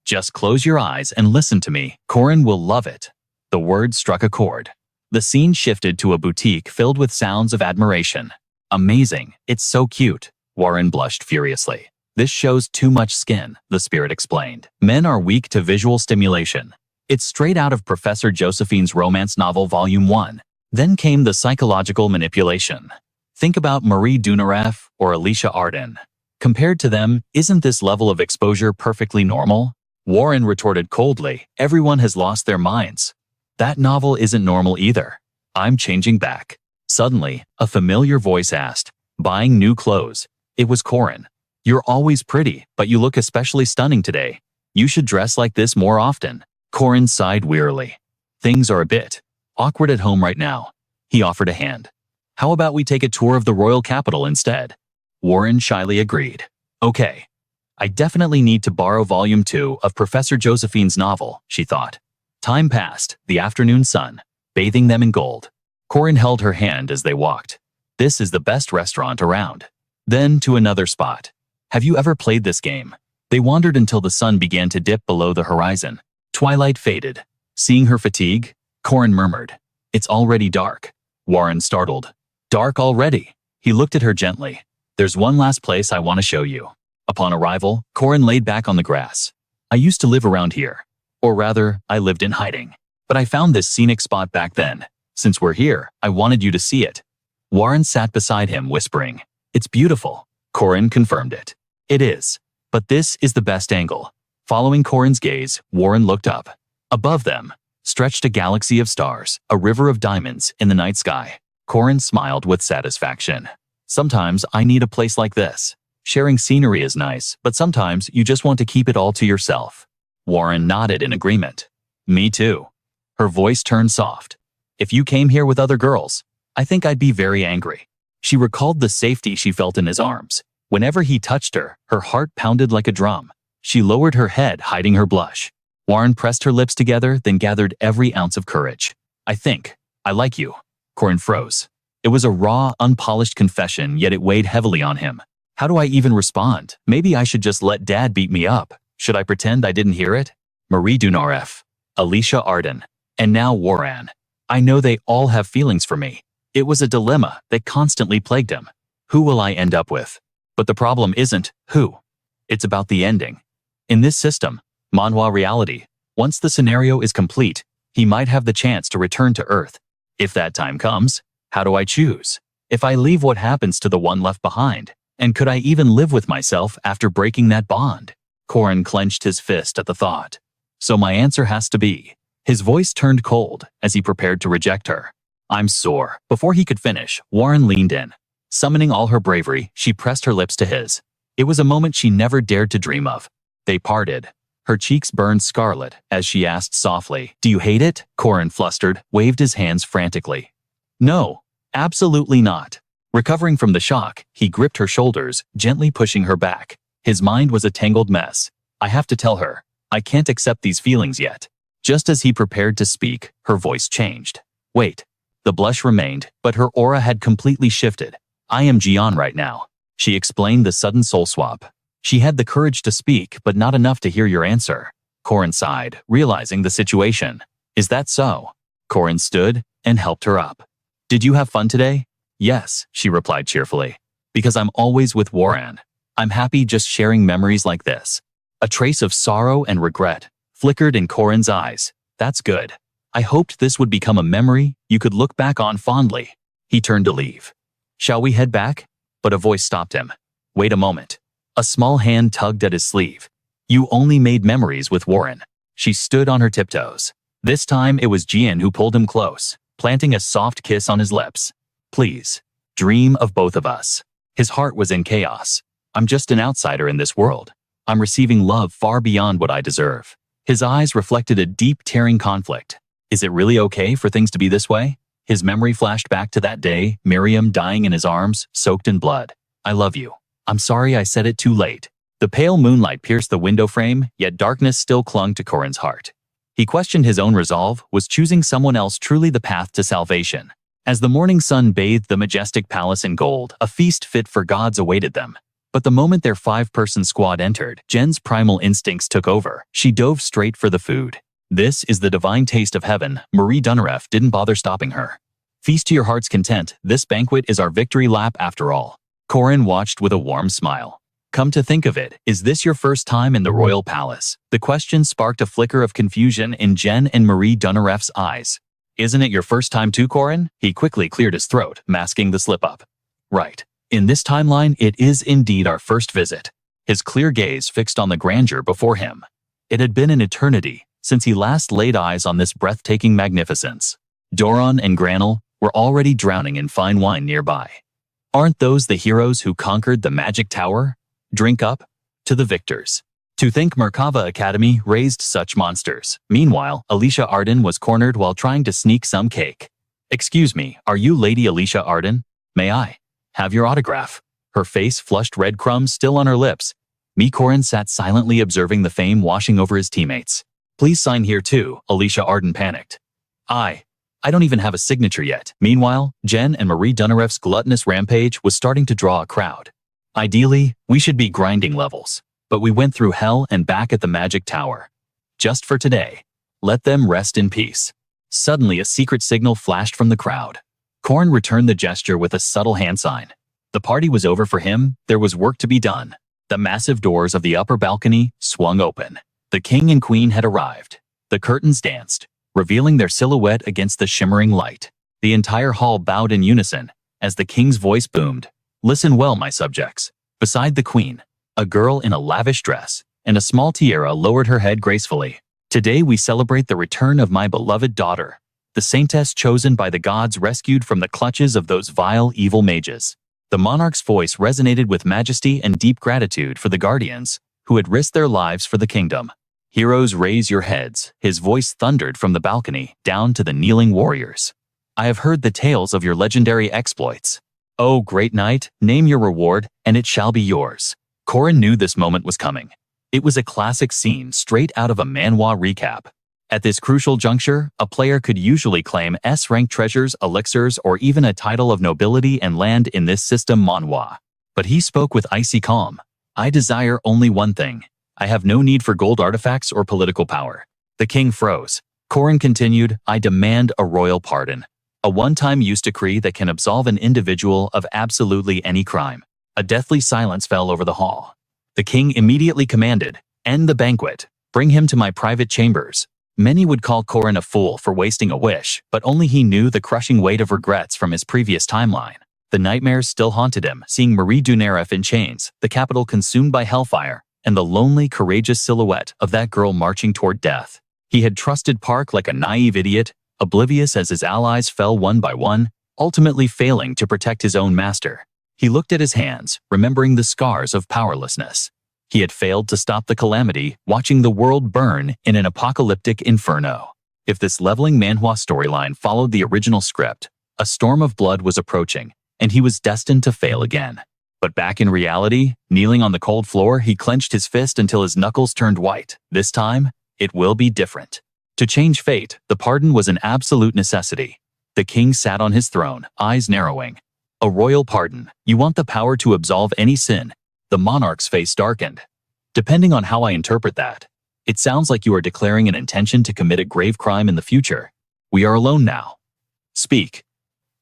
"Just close your eyes and listen to me. Corin will love it." The words struck a chord. The scene shifted to a boutique filled with sounds of admiration. "Amazing, it's so cute." Warren blushed furiously. "This shows too much skin," the spirit explained. "Men are weak to visual stimulation." It's straight out of Professor Josephine's romance novel Volume 1. Then came the psychological manipulation. Think about Marie Dunaref or Alicia Arden. Compared to them, isn't this level of exposure perfectly normal? Warren retorted coldly, "Everyone has lost their minds. That novel isn't normal either. I'm changing back." Suddenly, a familiar voice asked, "Buying new clothes?" It was Corin. "You're always pretty, but you look especially stunning today. You should dress like this more often." Corin sighed wearily. "Things are a bit awkward at home right now." He offered a hand. "How about we take a tour of the royal capital instead?" Warren shyly agreed. "Okay. I definitely need to borrow volume 2 of Professor Josephine's novel," she thought. Time passed, the afternoon sun, bathing them in gold. Corin held her hand as they walked. "This is the best restaurant around." Then to another spot. "Have you ever played this game?" They wandered until the sun began to dip below the horizon. Twilight faded. Seeing her fatigue, Corin murmured, "It's already dark." Warren startled. "Dark already?" He looked at her gently. "There's one last place I want to show you." Upon arrival, Corin laid back on the grass. "I used to live around here. Or rather, I lived in hiding. But I found this scenic spot back then. Since we're here, I wanted you to see it." Warren sat beside him, whispering, "It's beautiful." Corin confirmed it. "It is. But this is the best angle." Following Corin's gaze, Warren looked up. Above them stretched a galaxy of stars, a river of diamonds in the night sky. Corin smiled with satisfaction. "Sometimes I need a place like this. Sharing scenery is nice, but sometimes you just want to keep it all to yourself." Warren nodded in agreement. "Me too." Her voice turned soft. "If you came here with other girls, I think I'd be very angry." She recalled the safety she felt in his arms. Whenever he touched her, her heart pounded like a drum. She lowered her head, hiding her blush. Warren pressed her lips together, then gathered every ounce of courage. I like you." Corin froze. It was a raw, unpolished confession, yet it weighed heavily on him. How do I even respond? Maybe I should just let Dad beat me up. Should I pretend I didn't hear it? Marie Dunaref, Alicia Arden, and now Warren. I know they all have feelings for me. It was a dilemma that constantly plagued him. Who will I end up with? But the problem isn't who. It's about the ending. In this system, Manhwa reality, once the scenario is complete, he might have the chance to return to Earth. If that time comes, how do I choose? If I leave, what happens to the one left behind? And could I even live with myself after breaking that bond? Corin clenched his fist at the thought. So my answer has to be. His voice turned cold as he prepared to reject her. "I'm sore." Before he could finish, Warren leaned in. Summoning all her bravery, she pressed her lips to his. It was a moment she never dared to dream of. They parted. Her cheeks burned scarlet as she asked softly, "Do you hate it?" Corin, flustered, waved his hands frantically. "No, absolutely not." Recovering from the shock, he gripped her shoulders, gently pushing her back. His mind was a tangled mess. "I have to tell her. I can't accept these feelings yet." Just as he prepared to speak, her voice changed. "Wait." The blush remained, but her aura had completely shifted. "I am Jian right now." She explained the sudden soul swap. She had the courage to speak, but not enough to hear your answer. Corin sighed, realizing the situation. "Is that so?" Corin stood and helped her up. "Did you have fun today?" "Yes," she replied cheerfully. "Because I'm always with Warren. I'm happy just sharing memories like this." A trace of sorrow and regret flickered in Corin's eyes. "That's good. I hoped this would become a memory you could look back on fondly." He turned to leave. "Shall we head back?" But a voice stopped him. "Wait a moment." A small hand tugged at his sleeve. "You only made memories with Warren." She stood on her tiptoes. This time it was Jian who pulled him close, planting a soft kiss on his lips. "Please, dream of both of us." His heart was in chaos. "I'm just an outsider in this world. I'm receiving love far beyond what I deserve." His eyes reflected a deep, tearing conflict. Is it really okay for things to be this way? His memory flashed back to that day, Miriam dying in his arms, soaked in blood. "I love you. I'm sorry I said it too late." The pale moonlight pierced the window frame, yet darkness still clung to Corin's heart. He questioned his own resolve. Was choosing someone else truly the path to salvation? As the morning sun bathed the majestic palace in gold, a feast fit for gods awaited them. But the moment their 5-person squad entered, Jen's primal instincts took over. She dove straight for the food. "This is the divine taste of heaven." Marie Dunaref didn't bother stopping her. "Feast to your heart's content. This banquet is our victory lap after all." Corin watched with a warm smile. "Come to think of it, is this your first time in the royal palace?" The question sparked a flicker of confusion in Jen and Marie Dunaref's eyes. "Isn't it your first time too, Corin?" He quickly cleared his throat, masking the slip-up. "Right. In this timeline, it is indeed our first visit." His clear gaze fixed on the grandeur before him. It had been an eternity since he last laid eyes on this breathtaking magnificence. Doron and Granel, were already drowning in fine wine nearby. Aren't those the heroes who conquered the magic tower? Drink up to the victors. To think Merkava Academy raised such monsters. Meanwhile, Alicia Arden was cornered while trying to sneak some cake. Excuse me, are you Lady Alicia Arden? May I have your autograph? Her face flushed, red crumbs still on her lips. Corin sat silently observing the fame washing over his teammates. Please sign here too, Alicia Arden panicked. I don't even have a signature yet. Meanwhile, Jen and Marie Dunarev's gluttonous rampage was starting to draw a crowd. Ideally, we should be grinding levels, but we went through hell and back at the magic tower. Just for today. Let them rest in peace. Suddenly, a secret signal flashed from the crowd. Corin returned the gesture with a subtle hand sign. The party was over for him, there was work to be done. The massive doors of the upper balcony swung open. The king and queen had arrived. The curtains danced, revealing their silhouette against the shimmering light. The entire hall bowed in unison as the king's voice boomed. Listen well, my subjects. Beside the queen, a girl in a lavish dress and a small tiara lowered her head gracefully. Today we celebrate the return of my beloved daughter, the saintess chosen by the gods, rescued from the clutches of those vile, evil mages. The monarch's voice resonated with majesty and deep gratitude for the guardians who had risked their lives for the kingdom. Heroes, raise your heads, his voice thundered from the balcony down to the kneeling warriors. I have heard the tales of your legendary exploits. Oh, great knight, name your reward, and it shall be yours. Corin knew this moment was coming. It was a classic scene straight out of a Manhwa recap. At this crucial juncture, a player could usually claim S-rank treasures, elixirs, or even a title of nobility and land in this system Manhwa. But he spoke with icy calm. I desire only one thing. I have no need for gold artifacts or political power. The king froze. Corin continued, I demand a royal pardon. A one-time use decree that can absolve an individual of absolutely any crime. A deathly silence fell over the hall. The king immediately commanded, end the banquet. Bring him to my private chambers. Many would call Corin a fool for wasting a wish, but only he knew the crushing weight of regrets from his previous timeline. The nightmares still haunted him, seeing Marie Dunarev in chains, the capital consumed by hellfire, and the lonely, courageous silhouette of that girl marching toward death. He had trusted Park like a naive idiot, oblivious as his allies fell one by one, ultimately failing to protect his own master. He looked at his hands, remembering the scars of powerlessness. He had failed to stop the calamity, watching the world burn in an apocalyptic inferno. If this leveling Manhwa storyline followed the original script, a storm of blood was approaching, and he was destined to fail again. But back in reality, kneeling on the cold floor, he clenched his fist until his knuckles turned white. This time, it will be different. To change fate, the pardon was an absolute necessity. The king sat on his throne, eyes narrowing. A royal pardon. You want the power to absolve any sin. The monarch's face darkened. Depending on how I interpret that, it sounds like you are declaring an intention to commit a grave crime in the future. We are alone now. Speak.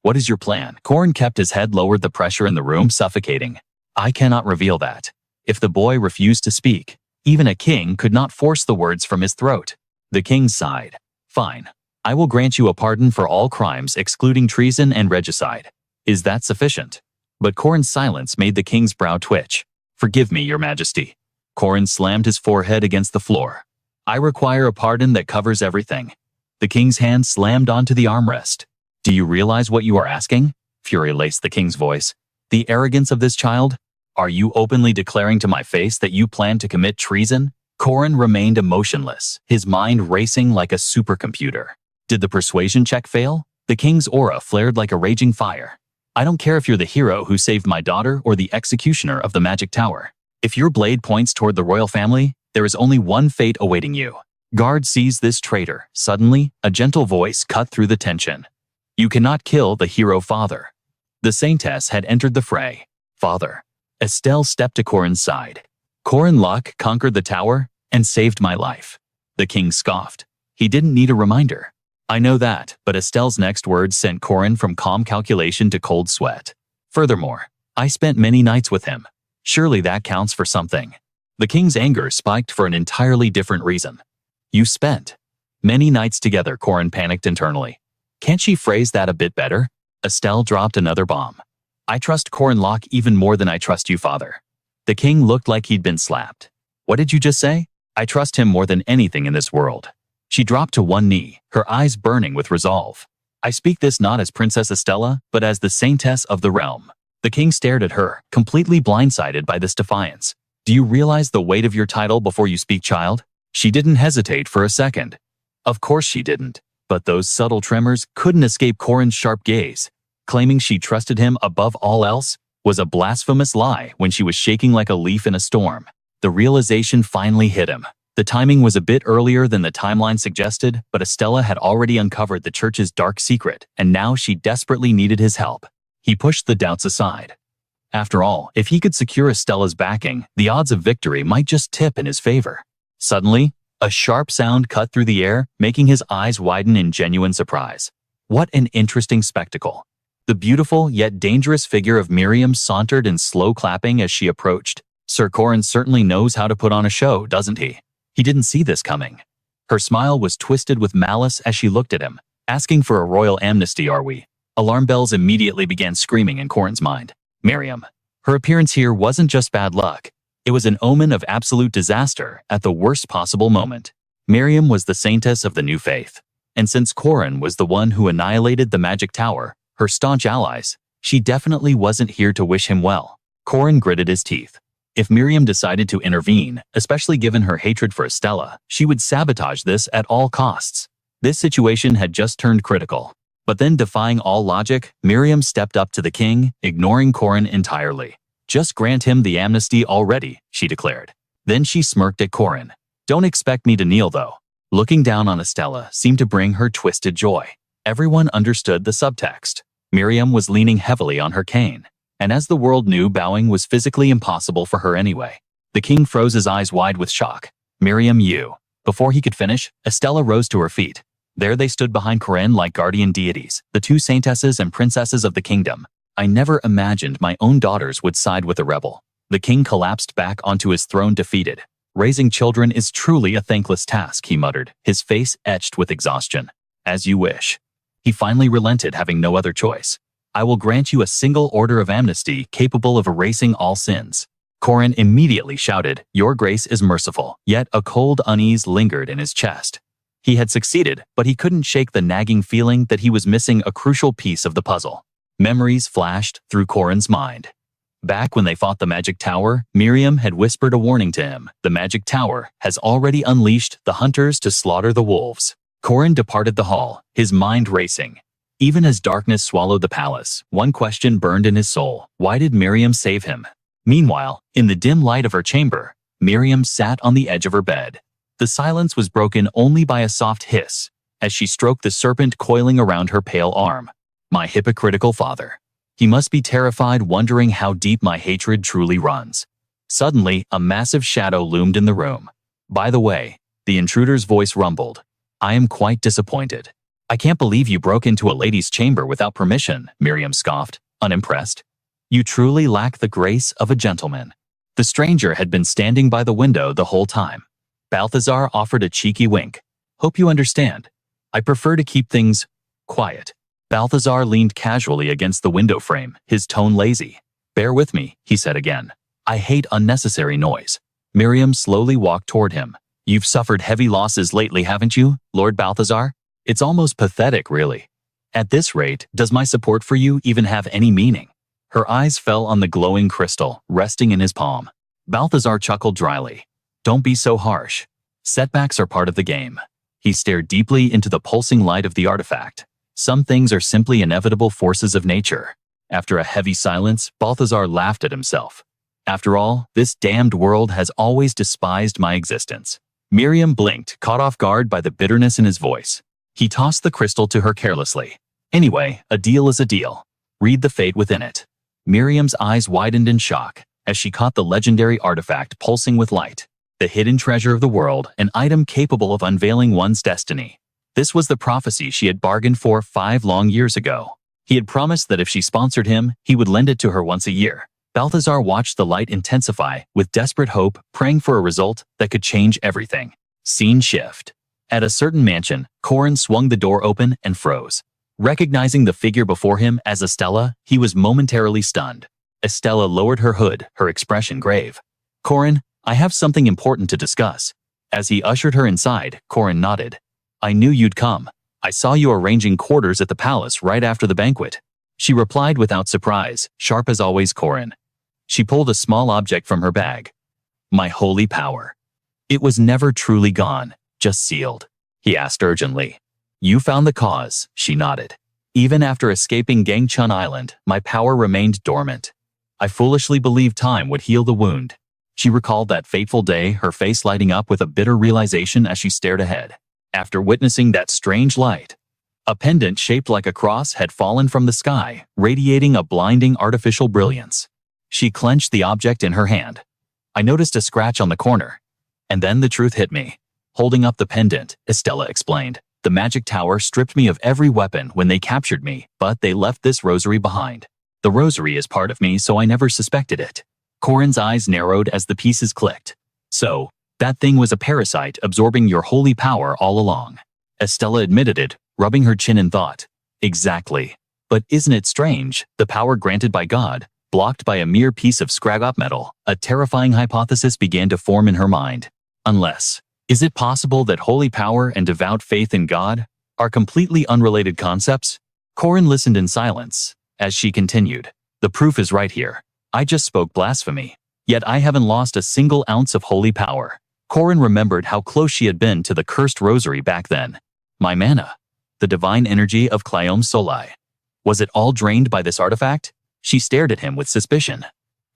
What is your plan? Corin kept his head lowered, the pressure in the room suffocating. I cannot reveal that. If the boy refused to speak, even a king could not force the words from his throat. The king sighed. Fine. I will grant you a pardon for all crimes excluding treason and regicide. Is that sufficient? But Corin's silence made the king's brow twitch. Forgive me, your majesty. Corin slammed his forehead against the floor. I require a pardon that covers everything. The king's hand slammed onto the armrest. Do you realize what you are asking? Fury laced the king's voice. The arrogance of this child? Are you openly declaring to my face that you plan to commit treason? Corin remained emotionless, his mind racing like a supercomputer. Did the persuasion check fail? The king's aura flared like a raging fire. I don't care if you're the hero who saved my daughter or the executioner of the magic tower. If your blade points toward the royal family, there is only one fate awaiting you. Guard, seize this traitor. Suddenly, a gentle voice cut through the tension. You cannot kill the hero, father. The saintess had entered the fray. Father. Estelle stepped to Corin's side. Corin Lock conquered the tower and saved my life. The king scoffed. He didn't need a reminder. I know that, but Estelle's next words sent Corin from calm calculation to cold sweat. Furthermore, I spent many nights with him. Surely that counts for something. The king's anger spiked for an entirely different reason. You spent many nights together, Corin panicked internally. Can't she phrase that a bit better? Estelle dropped another bomb. I trust Corin Lock even more than I trust you, father. The king looked like he'd been slapped. What did you just say? I trust him more than anything in this world. She dropped to one knee, her eyes burning with resolve. I speak this not as Princess Estella, but as the saintess of the realm. The king stared at her, completely blindsided by this defiance. Do you realize the weight of your title before you speak, child? She didn't hesitate for a second. Of course she didn't, but those subtle tremors couldn't escape Corin's sharp gaze. Claiming she trusted him above all else was a blasphemous lie when she was shaking like a leaf in a storm. The realization finally hit him. The timing was a bit earlier than the timeline suggested, but Estella had already uncovered the church's dark secret, and now she desperately needed his help. He pushed the doubts aside. After all, if he could secure Estella's backing, the odds of victory might just tip in his favor. Suddenly, a sharp sound cut through the air, making his eyes widen in genuine surprise. What an interesting spectacle. The beautiful yet dangerous figure of Miriam sauntered in slow clapping as she approached. Sir Corin certainly knows how to put on a show, doesn't he? He didn't see this coming. Her smile was twisted with malice as she looked at him. Asking for a royal amnesty, are we? Alarm bells immediately began screaming in Corin's mind. Miriam. Her appearance here wasn't just bad luck. It was an omen of absolute disaster at the worst possible moment. Miriam was the saintess of the new faith. And since Corin was the one who annihilated the magic tower, her staunch allies, she definitely wasn't here to wish him well. Corin gritted his teeth. If Miriam decided to intervene, especially given her hatred for Estella, she would sabotage this at all costs. This situation had just turned critical. But then, defying all logic, Miriam stepped up to the king, ignoring Corin entirely. Just grant him the amnesty already, she declared. Then she smirked at Corin. Don't expect me to kneel, though. Looking down on Estella seemed to bring her twisted joy. Everyone understood the subtext. Miriam was leaning heavily on her cane. And as the world knew, bowing was physically impossible for her anyway. The king froze his eyes wide with shock. Miriam, you. Before he could finish, Estella rose to her feet. There they stood behind Corin like guardian deities, the two saintesses and princesses of the kingdom. I never imagined my own daughters would side with a rebel. The king collapsed back onto his throne defeated. Raising children is truly a thankless task, he muttered, his face etched with exhaustion. As you wish. He finally relented, having no other choice. I will grant you a single order of amnesty capable of erasing all sins. Corin immediately shouted, Your grace is merciful, yet a cold unease lingered in his chest. He had succeeded, but he couldn't shake the nagging feeling that he was missing a crucial piece of the puzzle. Memories flashed through Corin's mind. Back when they fought the magic tower, Miriam had whispered a warning to him. The magic tower has already unleashed the hunters to slaughter the wolves. Corin departed the hall, his mind racing. Even as darkness swallowed the palace, one question burned in his soul. Why did Miriam save him? Meanwhile, in the dim light of her chamber, Miriam sat on the edge of her bed. The silence was broken only by a soft hiss, as she stroked the serpent coiling around her pale arm. My hypocritical father. He must be terrified, wondering how deep my hatred truly runs. Suddenly, a massive shadow loomed in the room. By the way, the intruder's voice rumbled. I am quite disappointed. I can't believe you broke into a lady's chamber without permission, Miriam scoffed, unimpressed. You truly lack the grace of a gentleman. The stranger had been standing by the window the whole time. Balthazar offered a cheeky wink. Hope you understand. I prefer to keep things quiet. Balthazar leaned casually against the window frame, his tone lazy. Bear with me, he said again. I hate unnecessary noise. Miriam slowly walked toward him. You've suffered heavy losses lately, haven't you, Lord Balthazar? It's almost pathetic, really. At this rate, does my support for you even have any meaning? Her eyes fell on the glowing crystal, resting in his palm. Balthazar chuckled dryly. Don't be so harsh. Setbacks are part of the game. He stared deeply into the pulsing light of the artifact. Some things are simply inevitable forces of nature. After a heavy silence, Balthazar laughed at himself. After all, this damned world has always despised my existence. Miriam blinked, caught off guard by the bitterness in his voice. He tossed the crystal to her carelessly. Anyway, a deal is a deal. Read the fate within it. Miriam's eyes widened in shock as she caught the legendary artifact pulsing with light. The hidden treasure of the world, an item capable of unveiling one's destiny. This was the prophecy she had bargained for 5 long years ago. He had promised that if she sponsored him, he would lend it to her once a year. Balthazar watched the light intensify with desperate hope, praying for a result that could change everything. Scene shift. At a certain mansion, Corin swung the door open and froze. Recognizing the figure before him as Estella, he was momentarily stunned. Estella lowered her hood, her expression grave. Corin, I have something important to discuss. As he ushered her inside, Corin nodded. I knew you'd come. I saw you arranging quarters at the palace right after the banquet. She replied without surprise, sharp as always, Corin. She pulled a small object from her bag. My holy power. It was never truly gone, just sealed. He asked urgently. You found the cause, she nodded. Even after escaping Gangchun Island, my power remained dormant. I foolishly believed time would heal the wound. She recalled that fateful day, her face lighting up with a bitter realization as she stared ahead. After witnessing that strange light, a pendant shaped like a cross had fallen from the sky, radiating a blinding artificial brilliance. She clenched the object in her hand. I noticed a scratch on the corner. And then the truth hit me. Holding up the pendant, Estella explained, the magic tower stripped me of every weapon when they captured me, but they left this rosary behind. The rosary is part of me, so I never suspected it. Corin's eyes narrowed as the pieces clicked. So, that thing was a parasite absorbing your holy power all along. Estella admitted it, rubbing her chin in thought. Exactly. But isn't it strange, the power granted by God, blocked by a mere piece of scrap metal? A terrifying hypothesis began to form in her mind. Unless, is it possible that holy power and devout faith in God are completely unrelated concepts? Corin listened in silence. As she continued, the proof is right here. I just spoke blasphemy, yet I haven't lost a single ounce of holy power. Corin remembered how close she had been to the cursed rosary back then. My mana, the divine energy of Clyome Soli. Was it all drained by this artifact? She stared at him with suspicion.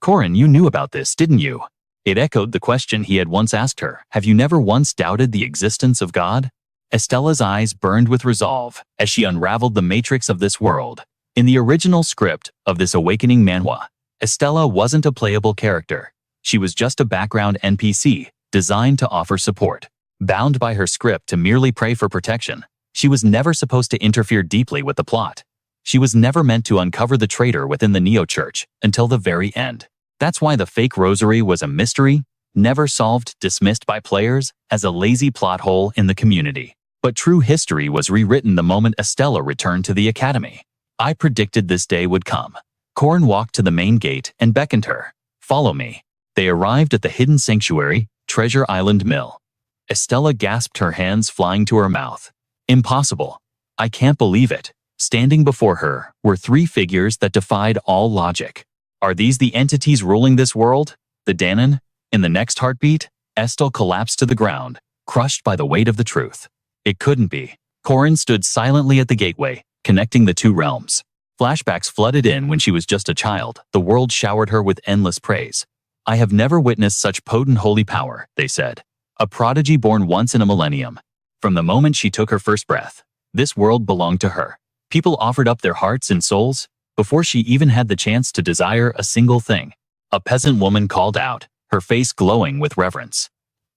Corin, you knew about this, didn't you? It echoed the question he had once asked her. Have you never once doubted the existence of God? Estella's eyes burned with resolve as she unraveled the matrix of this world. In the original script of this awakening manhwa, Estella wasn't a playable character. She was just a background NPC, designed to offer support. Bound by her script to merely pray for protection, she was never supposed to interfere deeply with the plot. She was never meant to uncover the traitor within the Neo-Church until the very end. That's why the fake rosary was a mystery, never solved, dismissed by players as a lazy plot hole in the community. But true history was rewritten the moment Estella returned to the academy. I predicted this day would come. Corin walked to the main gate and beckoned her. Follow me. They arrived at the hidden sanctuary, Treasure Island Mill. Estella gasped, her hands flying to her mouth. Impossible. I can't believe it. Standing before her were three figures that defied all logic. Are these the entities ruling this world? The Danon? In the next heartbeat, Estelle collapsed to the ground, crushed by the weight of the truth. It couldn't be. Corin stood silently at the gateway, connecting the two realms. Flashbacks flooded in when she was just a child. The world showered her with endless praise. I have never witnessed such potent holy power, they said. A prodigy born once in a millennium. From the moment she took her first breath, this world belonged to her. People offered up their hearts and souls before she even had the chance to desire a single thing. A peasant woman called out, her face glowing with reverence.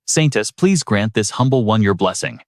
Saintess, please grant this humble one your blessing.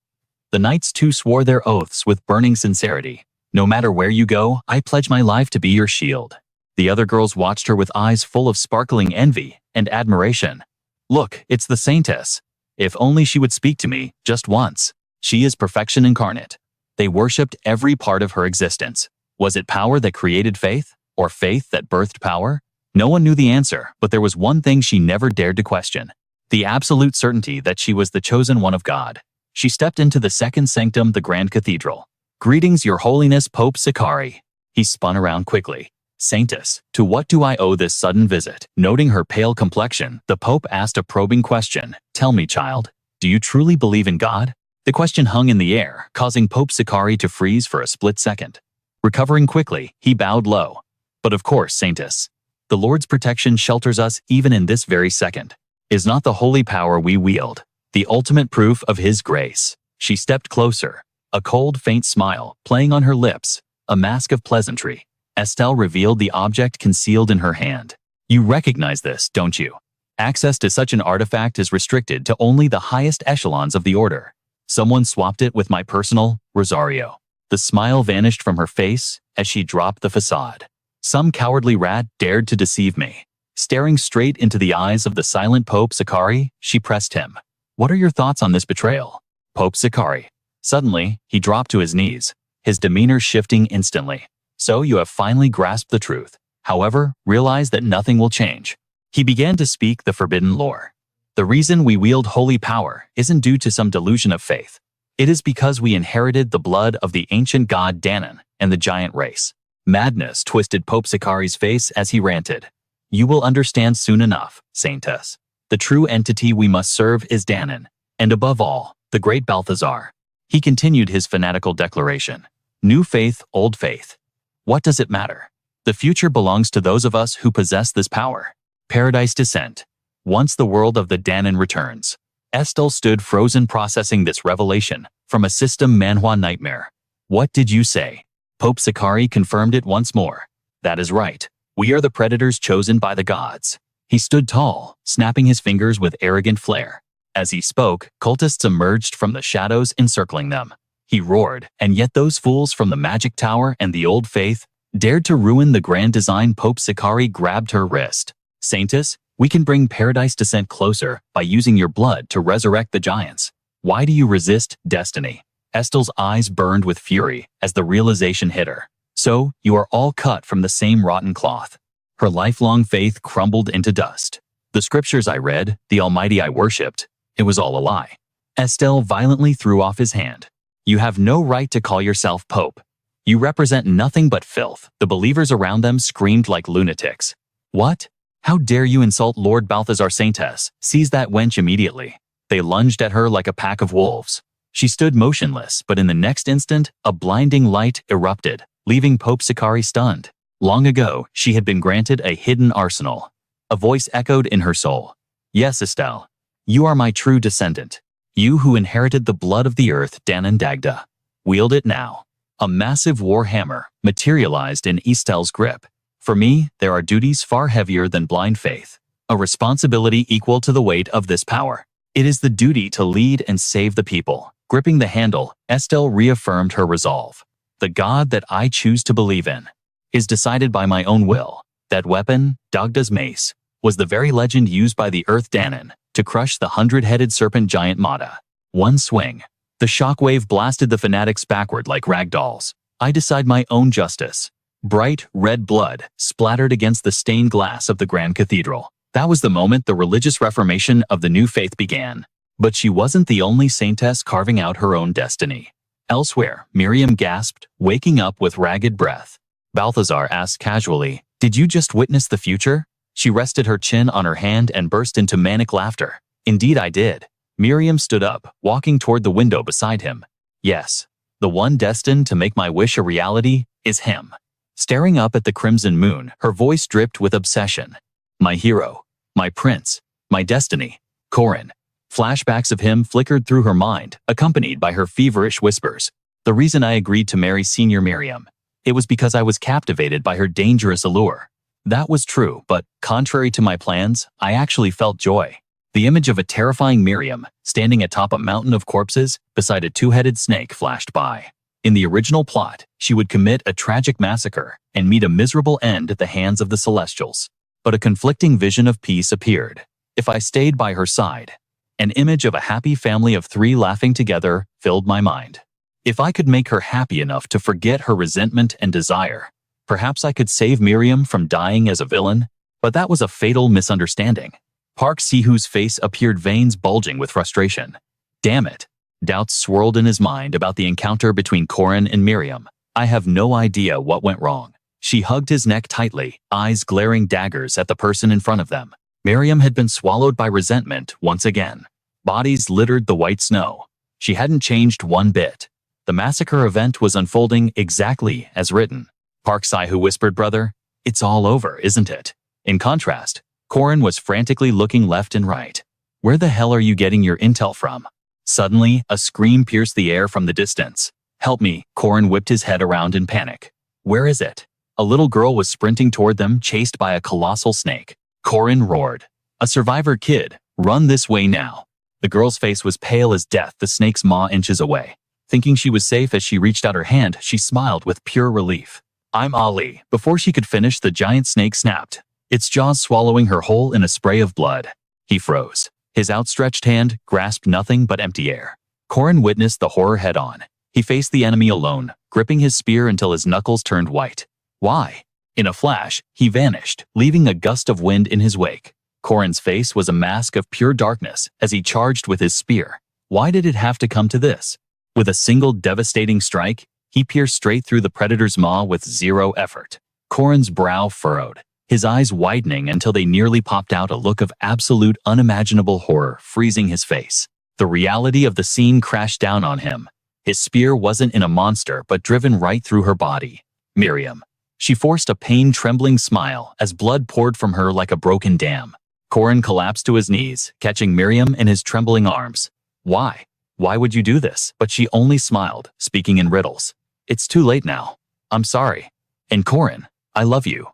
The knights too swore their oaths with burning sincerity. No matter where you go, I pledge my life to be your shield. The other girls watched her with eyes full of sparkling envy and admiration. Look, it's the Saintess. If only she would speak to me, just once. She is perfection incarnate. They worshipped every part of her existence. Was it power that created faith, or faith that birthed power? No one knew the answer, but there was one thing she never dared to question. The absolute certainty that she was the chosen one of God. She stepped into the second sanctum, the Grand Cathedral. Greetings, Your Holiness Pope Sakari. He spun around quickly. Saintess, to what do I owe this sudden visit? Noting her pale complexion, the Pope asked a probing question. Tell me, child, do you truly believe in God? The question hung in the air, causing Pope Sakari to freeze for a split second. Recovering quickly, he bowed low. But of course, Saintess, the Lord's protection shelters us even in this very second. Is not the holy power we wield the ultimate proof of His grace? She stepped closer. A cold, faint smile playing on her lips, a mask of pleasantry. Estelle revealed the object concealed in her hand. You recognize this, don't you? Access to such an artifact is restricted to only the highest echelons of the order. Someone swapped it with my personal Rosario. The smile vanished from her face as she dropped the facade. Some cowardly rat dared to deceive me. Staring straight into the eyes of the silent Pope Sakari, she pressed him. What are your thoughts on this betrayal? Pope Sakari. Suddenly, he dropped to his knees, his demeanor shifting instantly. So you have finally grasped the truth. However, realize that nothing will change. He began to speak the forbidden lore. The reason we wield holy power isn't due to some delusion of faith. It is because we inherited the blood of the ancient god Danon and the giant race. Madness twisted Pope Sakari's face as he ranted. You will understand soon enough, Saintess. The true entity we must serve is Danon, and above all, the great Balthazar. He continued his fanatical declaration. New faith, old faith. What does it matter? The future belongs to those of us who possess this power. Paradise Descent. Once the world of the Danon returns. Estelle stood frozen processing this revelation from a system Manhwa nightmare. What did you say? Pope Sakari confirmed it once more. That is right. We are the predators chosen by the gods. He stood tall, snapping his fingers with arrogant flair. As he spoke, cultists emerged from the shadows encircling them. He roared, and yet those fools from the magic tower and the old faith dared to ruin the grand design. Pope Sakari grabbed her wrist. Saintess, we can bring Paradise Descent closer by using your blood to resurrect the giants. Why do you resist destiny? Estelle's eyes burned with fury as the realization hit her. So, you are all cut from the same rotten cloth. Her lifelong faith crumbled into dust. The scriptures I read, the Almighty I worshipped, it was all a lie. Estelle violently threw off his hand. You have no right to call yourself Pope. You represent nothing but filth. The believers around them screamed like lunatics. What? How dare you insult Lord Balthazar? Saintess, seize that wench immediately. They lunged at her like a pack of wolves. She stood motionless, but in the next instant, a blinding light erupted, leaving Pope Sakari stunned. Long ago, she had been granted a hidden arsenal. A voice echoed in her soul. Yes, Estelle. You are my true descendant. You who inherited the blood of the earth, Danon Dagda. Wield it now. A massive war hammer materialized in Estelle's grip. For me, there are duties far heavier than blind faith. A responsibility equal to the weight of this power. It is the duty to lead and save the people. Gripping the handle, Estelle reaffirmed her resolve. The God that I choose to believe in is decided by my own will. That weapon, Dagda's mace, was the very legend used by the Earth Danon to crush the 100-headed serpent giant Mata. One swing. The shockwave blasted the fanatics backward like ragdolls. I decide my own justice. Bright, red blood splattered against the stained glass of the Grand Cathedral. That was the moment the religious reformation of the new faith began. But she wasn't the only saintess carving out her own destiny. Elsewhere, Miriam gasped, waking up with ragged breath. Balthazar asked casually, Did you just witness the future? She rested her chin on her hand and burst into manic laughter. Indeed I did. Miriam stood up, walking toward the window beside him. Yes, the one destined to make my wish a reality is him. Staring up at the crimson moon, her voice dripped with obsession. My hero, my prince, my destiny, Corin. Flashbacks of him flickered through her mind, accompanied by her feverish whispers. The reason I agreed to marry Senior Miriam, it was because I was captivated by her dangerous allure. That was true, but contrary to my plans, I actually felt joy. The image of a terrifying Miriam, standing atop a mountain of corpses beside a two-headed snake flashed by. In the original plot, she would commit a tragic massacre and meet a miserable end at the hands of the Celestials. But a conflicting vision of peace appeared. If I stayed by her side, an image of a happy family of 3 laughing together filled my mind. If I could make her happy enough to forget her resentment and desire, perhaps I could save Miriam from dying as a villain, but that was a fatal misunderstanding. Park Sihu's face appeared, veins bulging with frustration. Damn it. Doubts swirled in his mind about the encounter between Corin and Miriam. I have no idea what went wrong. She hugged his neck tightly, eyes glaring daggers at the person in front of them. Miriam had been swallowed by resentment once again. Bodies littered the white snow. She hadn't changed one bit. The massacre event was unfolding exactly as written. Park Sihu whispered, Brother, it's all over, isn't it? In contrast, Corin was frantically looking left and right. Where the hell are you getting your intel from? Suddenly, a scream pierced the air from the distance. Help me, Corin whipped his head around in panic. Where is it? A little girl was sprinting toward them, chased by a colossal snake. Corin roared. A survivor kid, run this way now. The girl's face was pale as death, the snake's maw inches away. Thinking she was safe as she reached out her hand, she smiled with pure relief. I'm Ali. Before she could finish, the giant snake snapped, its jaws swallowing her whole in a spray of blood. He froze. His outstretched hand grasped nothing but empty air. Corin witnessed the horror head-on. He faced the enemy alone, gripping his spear until his knuckles turned white. Why? In a flash, he vanished, leaving a gust of wind in his wake. Corin's face was a mask of pure darkness as he charged with his spear. Why did it have to come to this? With a single devastating strike, he pierced straight through the predator's maw with zero effort. Corin's brow furrowed, his eyes widening until they nearly popped out, a look of absolute unimaginable horror freezing his face. The reality of the scene crashed down on him. His spear wasn't in a monster but driven right through her body. Miriam. She forced a pain-trembling smile as blood poured from her like a broken dam. Corin collapsed to his knees, catching Miriam in his trembling arms. Why? Why would you do this? But she only smiled, speaking in riddles. It's too late now. I'm sorry. And Corin, I love you.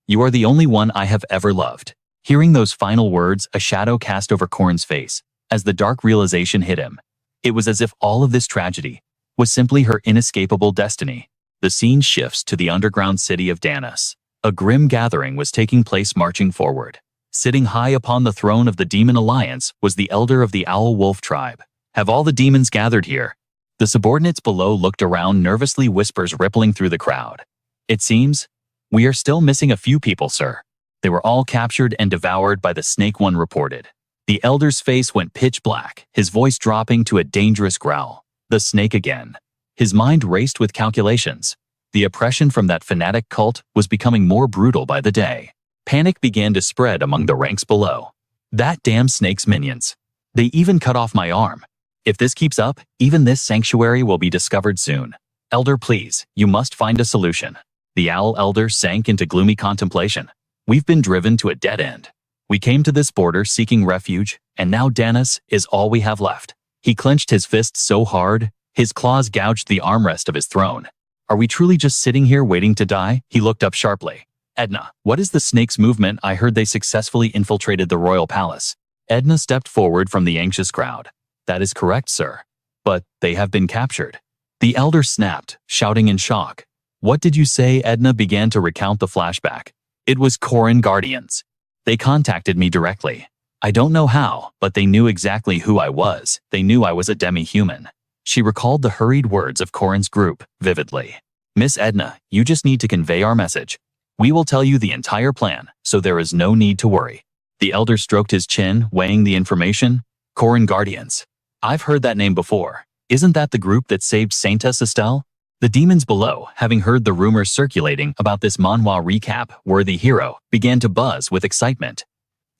You are the only one I have ever loved. Hearing those final words, a shadow cast over Corin's face as the dark realization hit him. It was as if all of this tragedy was simply her inescapable destiny. The scene shifts to the underground city of Danos. A grim gathering was taking place, marching forward. Sitting high upon the throne of the Demon Alliance was the elder of the Owl Wolf tribe. Have all the demons gathered here? The subordinates below looked around, nervously, whispers rippling through the crowd. It seems we are still missing a few people, sir. They were all captured and devoured by the snake, one reported. The elder's face went pitch black, his voice dropping to a dangerous growl. The snake again. His mind raced with calculations. The oppression from that fanatic cult was becoming more brutal by the day. Panic began to spread among the ranks below. That damn snake's minions. They even cut off my arm. If this keeps up, even this sanctuary will be discovered soon. Elder, please, you must find a solution. The owl elder sank into gloomy contemplation. We've been driven to a dead end. We came to this border seeking refuge, and now Danos is all we have left. He clenched his fists so hard, his claws gouged the armrest of his throne. Are we truly just sitting here waiting to die? He looked up sharply. Edna, what is the snake's movement? I heard they successfully infiltrated the royal palace. Edna stepped forward from the anxious crowd. That is correct, sir. But they have been captured. The elder snapped, shouting in shock. What did you say? Edna began to recount the flashback. It was Corin Guardians. They contacted me directly. I don't know how, but they knew exactly who I was. They knew I was a demi-human. She recalled the hurried words of Corin's group vividly. Miss Edna, you just need to convey our message. We will tell you the entire plan, so there is no need to worry. The elder stroked his chin, weighing the information. Corin Guardians. I've heard that name before. Isn't that the group that saved Saintess Estelle? The demons below, having heard the rumors circulating about this Manhwa recap-worthy hero, began to buzz with excitement.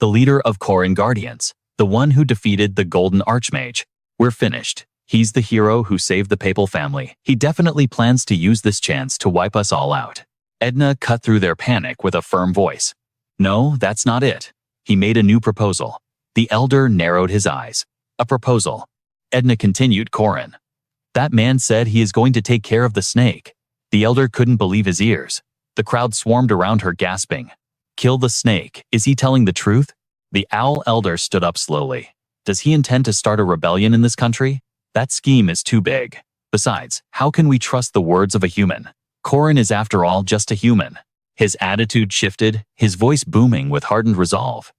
The leader of Corin Guardians, the one who defeated the Golden Archmage. We're finished. He's the hero who saved the papal family. He definitely plans to use this chance to wipe us all out. Edna cut through their panic with a firm voice. No, that's not it. He made a new proposal. The elder narrowed his eyes. A proposal. Edna continued. Corin. That man said he is going to take care of the snake. The elder couldn't believe his ears. The crowd swarmed around her, gasping. Kill the snake. Is he telling the truth? The owl elder stood up slowly. Does he intend to start a rebellion in this country? That scheme is too big. Besides, how can we trust the words of a human? Corin is, after all, just a human. His attitude shifted, his voice booming with hardened resolve.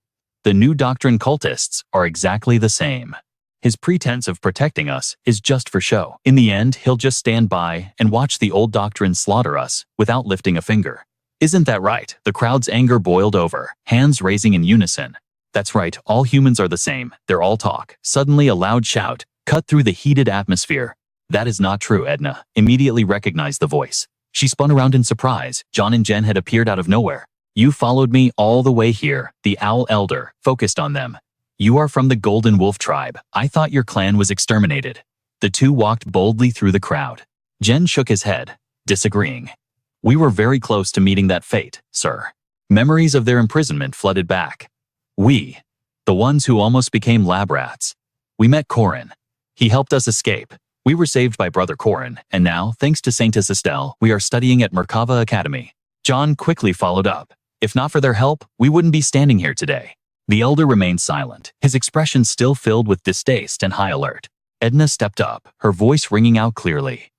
The new doctrine cultists are exactly the same. His pretense of protecting us is just for show. In the end, he'll just stand by and watch the old doctrine slaughter us without lifting a finger. Isn't that right? The crowd's anger boiled over, hands raising in unison. That's right, all humans are the same. They're all talk. Suddenly a loud shout cut through the heated atmosphere. That is not true. Edna immediately recognized the voice. She spun around in surprise. John and Jen had appeared out of nowhere. You followed me all the way here. The owl elder focused on them. You are from the Golden Wolf tribe. I thought your clan was exterminated. The two walked boldly through the crowd. Jen shook his head, disagreeing. We were very close to meeting that fate, sir. Memories of their imprisonment flooded back. We, the ones who almost became lab rats. We met Corin. He helped us escape. We were saved by Brother Corin, and now, thanks to Saintess Estelle, we are studying at Merkava Academy. John quickly followed up. If not for their help, we wouldn't be standing here today. The elder remained silent, his expression still filled with distaste and high alert. Edna stepped up, her voice ringing out clearly.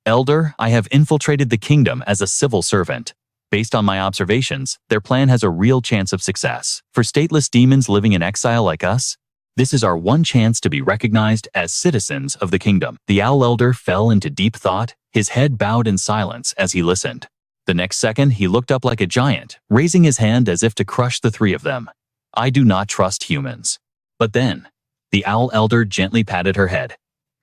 Elder, I have infiltrated the kingdom as a civil servant. Based on my observations, their plan has a real chance of success. For stateless demons living in exile like us, this is our one chance to be recognized as citizens of the kingdom. The owl elder fell into deep thought, his head bowed in silence as he listened. The next second, he looked up like a giant, raising his hand as if to crush the three of them. I do not trust humans. But then, the owl elder gently patted her head.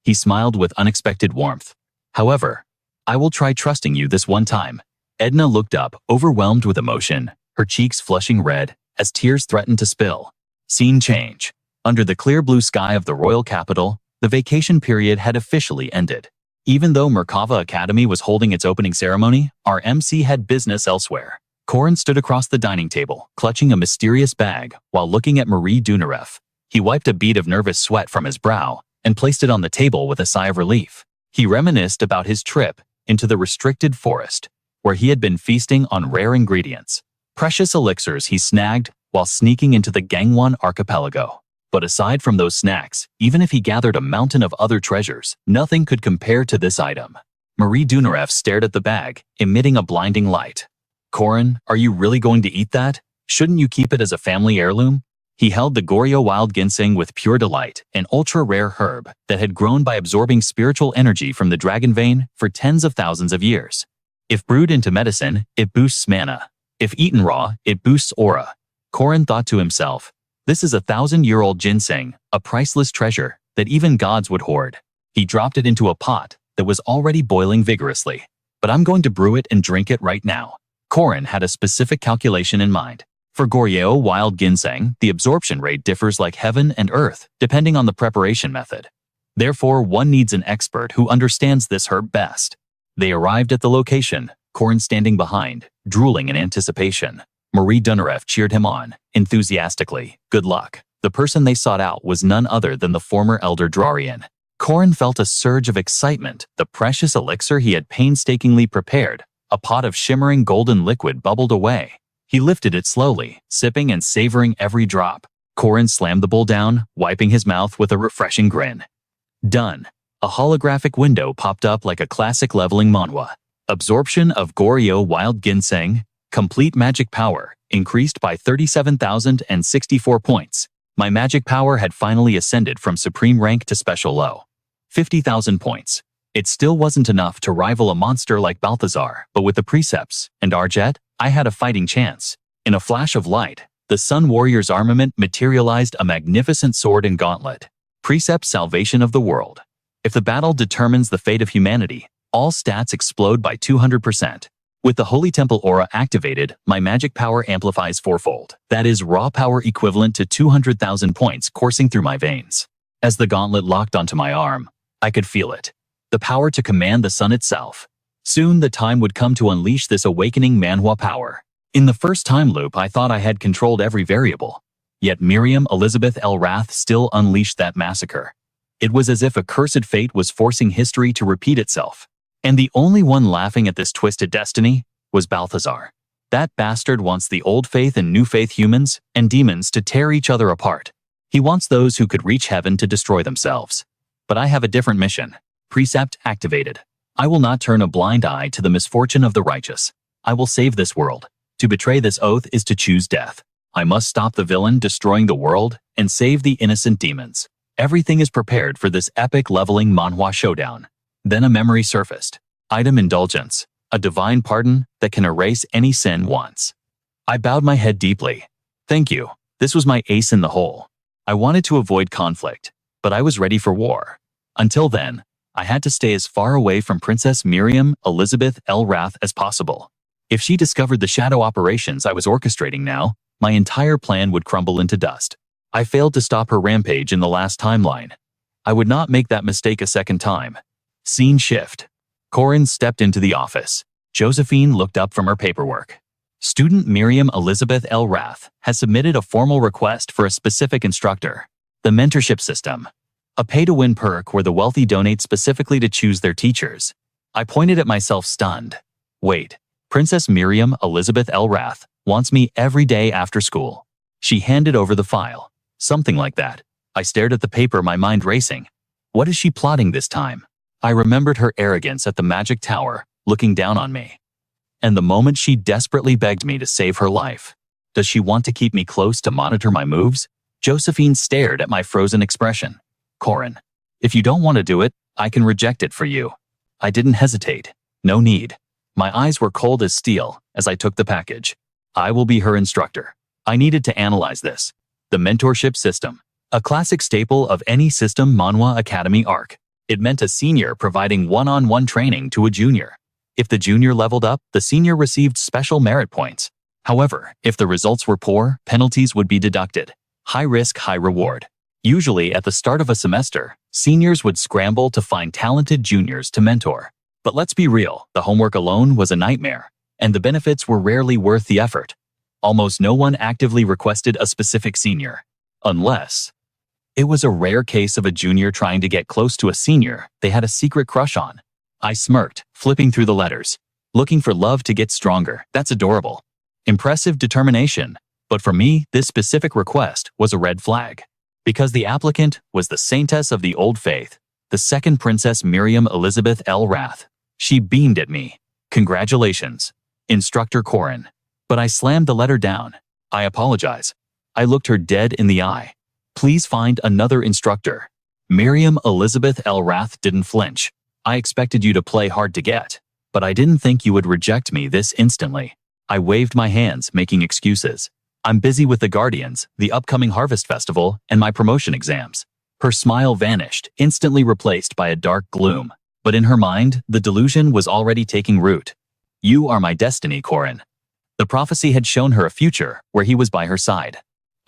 He smiled with unexpected warmth. However, I will try trusting you this one time. Edna looked up, overwhelmed with emotion, her cheeks flushing red as tears threatened to spill. Scene change. Under the clear blue sky of the royal capital, the vacation period had officially ended. Even though Merkava Academy was holding its opening ceremony, our MC had business elsewhere. Corin stood across the dining table, clutching a mysterious bag while looking at Marie Dunarev. He wiped a bead of nervous sweat from his brow and placed it on the table with a sigh of relief. He reminisced about his trip into the restricted forest, where he had been feasting on rare ingredients, precious elixirs he snagged while sneaking into the Gangwon archipelago. But aside from those snacks, even if he gathered a mountain of other treasures, nothing could compare to this item. Marie Dunarev stared at the bag, emitting a blinding light. Corin, are you really going to eat that? Shouldn't you keep it as a family heirloom? He held the Goryeo wild ginseng with pure delight, an ultra-rare herb that had grown by absorbing spiritual energy from the dragon vein for tens of thousands of years. If brewed into medicine, it boosts mana. If eaten raw, it boosts aura. Corin thought to himself, this is a 1,000-year-old ginseng, a priceless treasure that even gods would hoard. He dropped it into a pot that was already boiling vigorously. But I'm going to brew it and drink it right now. Corin had a specific calculation in mind. For Goryeo wild ginseng, the absorption rate differs like heaven and earth, depending on the preparation method. Therefore, one needs an expert who understands this herb best. They arrived at the location, Corin standing behind, drooling in anticipation. Marie Dunarev cheered him on, enthusiastically. Good luck. The person they sought out was none other than the former Elder Drarian. Corin felt a surge of excitement. The precious elixir he had painstakingly prepared, a pot of shimmering golden liquid, bubbled away. He lifted it slowly, sipping and savoring every drop. Corin slammed the bowl down, wiping his mouth with a refreshing grin. Done. A holographic window popped up like a classic leveling manhwa. Absorption of Goryeo wild ginseng. Complete magic power, increased by 37,064 points. My magic power had finally ascended from supreme rank to special low. 50,000 points. It still wasn't enough to rival a monster like Balthazar, but with the precepts and Arjet, I had a fighting chance. In a flash of light, the Sun Warrior's armament materialized a magnificent sword and gauntlet. Precept salvation of the world. If the battle determines the fate of humanity, all stats explode by 200%. With the Holy Temple aura activated, my magic power amplifies fourfold. That is raw power equivalent to 200,000 points coursing through my veins. As the gauntlet locked onto my arm, I could feel it. The power to command the sun itself. Soon the time would come to unleash this awakening Manhwa power. In the first time loop, I thought I had controlled every variable. Yet Miriam Elizabeth L. Rath still unleashed that massacre. It was as if a cursed fate was forcing history to repeat itself. And the only one laughing at this twisted destiny was Balthazar. That bastard wants the old faith and new faith humans and demons to tear each other apart. He wants those who could reach heaven to destroy themselves. But I have a different mission. Precept activated. I will not turn a blind eye to the misfortune of the righteous. I will save this world. To betray this oath is to choose death. I must stop the villain destroying the world and save the innocent demons. Everything is prepared for this epic leveling manhwa showdown. Then a memory surfaced. Item indulgence. A divine pardon that can erase any sin once. I bowed my head deeply. Thank you. This was my ace in the hole. I wanted to avoid conflict, but I was ready for war. Until then, I had to stay as far away from Princess Miriam Elizabeth L. Rath as possible. If she discovered the shadow operations I was orchestrating now, my entire plan would crumble into dust. I failed to stop her rampage in the last timeline. I would not make that mistake a second time. Scene shift. Corin stepped into the office. Josephine looked up from her paperwork. Student Miriam Elizabeth L. Rath has submitted a formal request for a specific instructor. The mentorship system. A pay-to-win perk where the wealthy donate specifically to choose their teachers. I pointed at myself stunned. Wait, Princess Miriam Elizabeth L. Rath wants me every day after school. She handed over the file. Something like that. I stared at the paper, my mind racing. What is she plotting this time? I remembered her arrogance at the magic tower, looking down on me. And the moment she desperately begged me to save her life. Does she want to keep me close to monitor my moves? Josephine stared at my frozen expression. Corin, if you don't want to do it, I can reject it for you. I didn't hesitate. No need. My eyes were cold as steel as I took the package. I will be her instructor. I needed to analyze this. The mentorship system. A classic staple of any system Manhwa Academy arc. It meant a senior providing one-on-one training to a junior. If the junior leveled up, the senior received special merit points. However, if the results were poor, penalties would be deducted. High risk, high reward. Usually, at the start of a semester, seniors would scramble to find talented juniors to mentor. But let's be real, the homework alone was a nightmare, and the benefits were rarely worth the effort. Almost no one actively requested a specific senior, unless it was a rare case of a junior trying to get close to a senior they had a secret crush on. I smirked, flipping through the letters. Looking for love to get stronger, that's adorable. Impressive determination. But for me, this specific request was a red flag. Because the applicant was the saintess of the old faith, the second Princess Miriam Elizabeth L. Rath. She beamed at me. Congratulations, Instructor Corin. But I slammed the letter down. I apologize. I looked her dead in the eye. Please find another instructor. Miriam Elizabeth L. Rath didn't flinch. I expected you to play hard to get, but I didn't think you would reject me this instantly. I waved my hands, making excuses. I'm busy with the Guardians, the upcoming Harvest Festival, and my promotion exams. Her smile vanished, instantly replaced by a dark gloom. But in her mind, the delusion was already taking root. You are my destiny, Corin. The prophecy had shown her a future where he was by her side.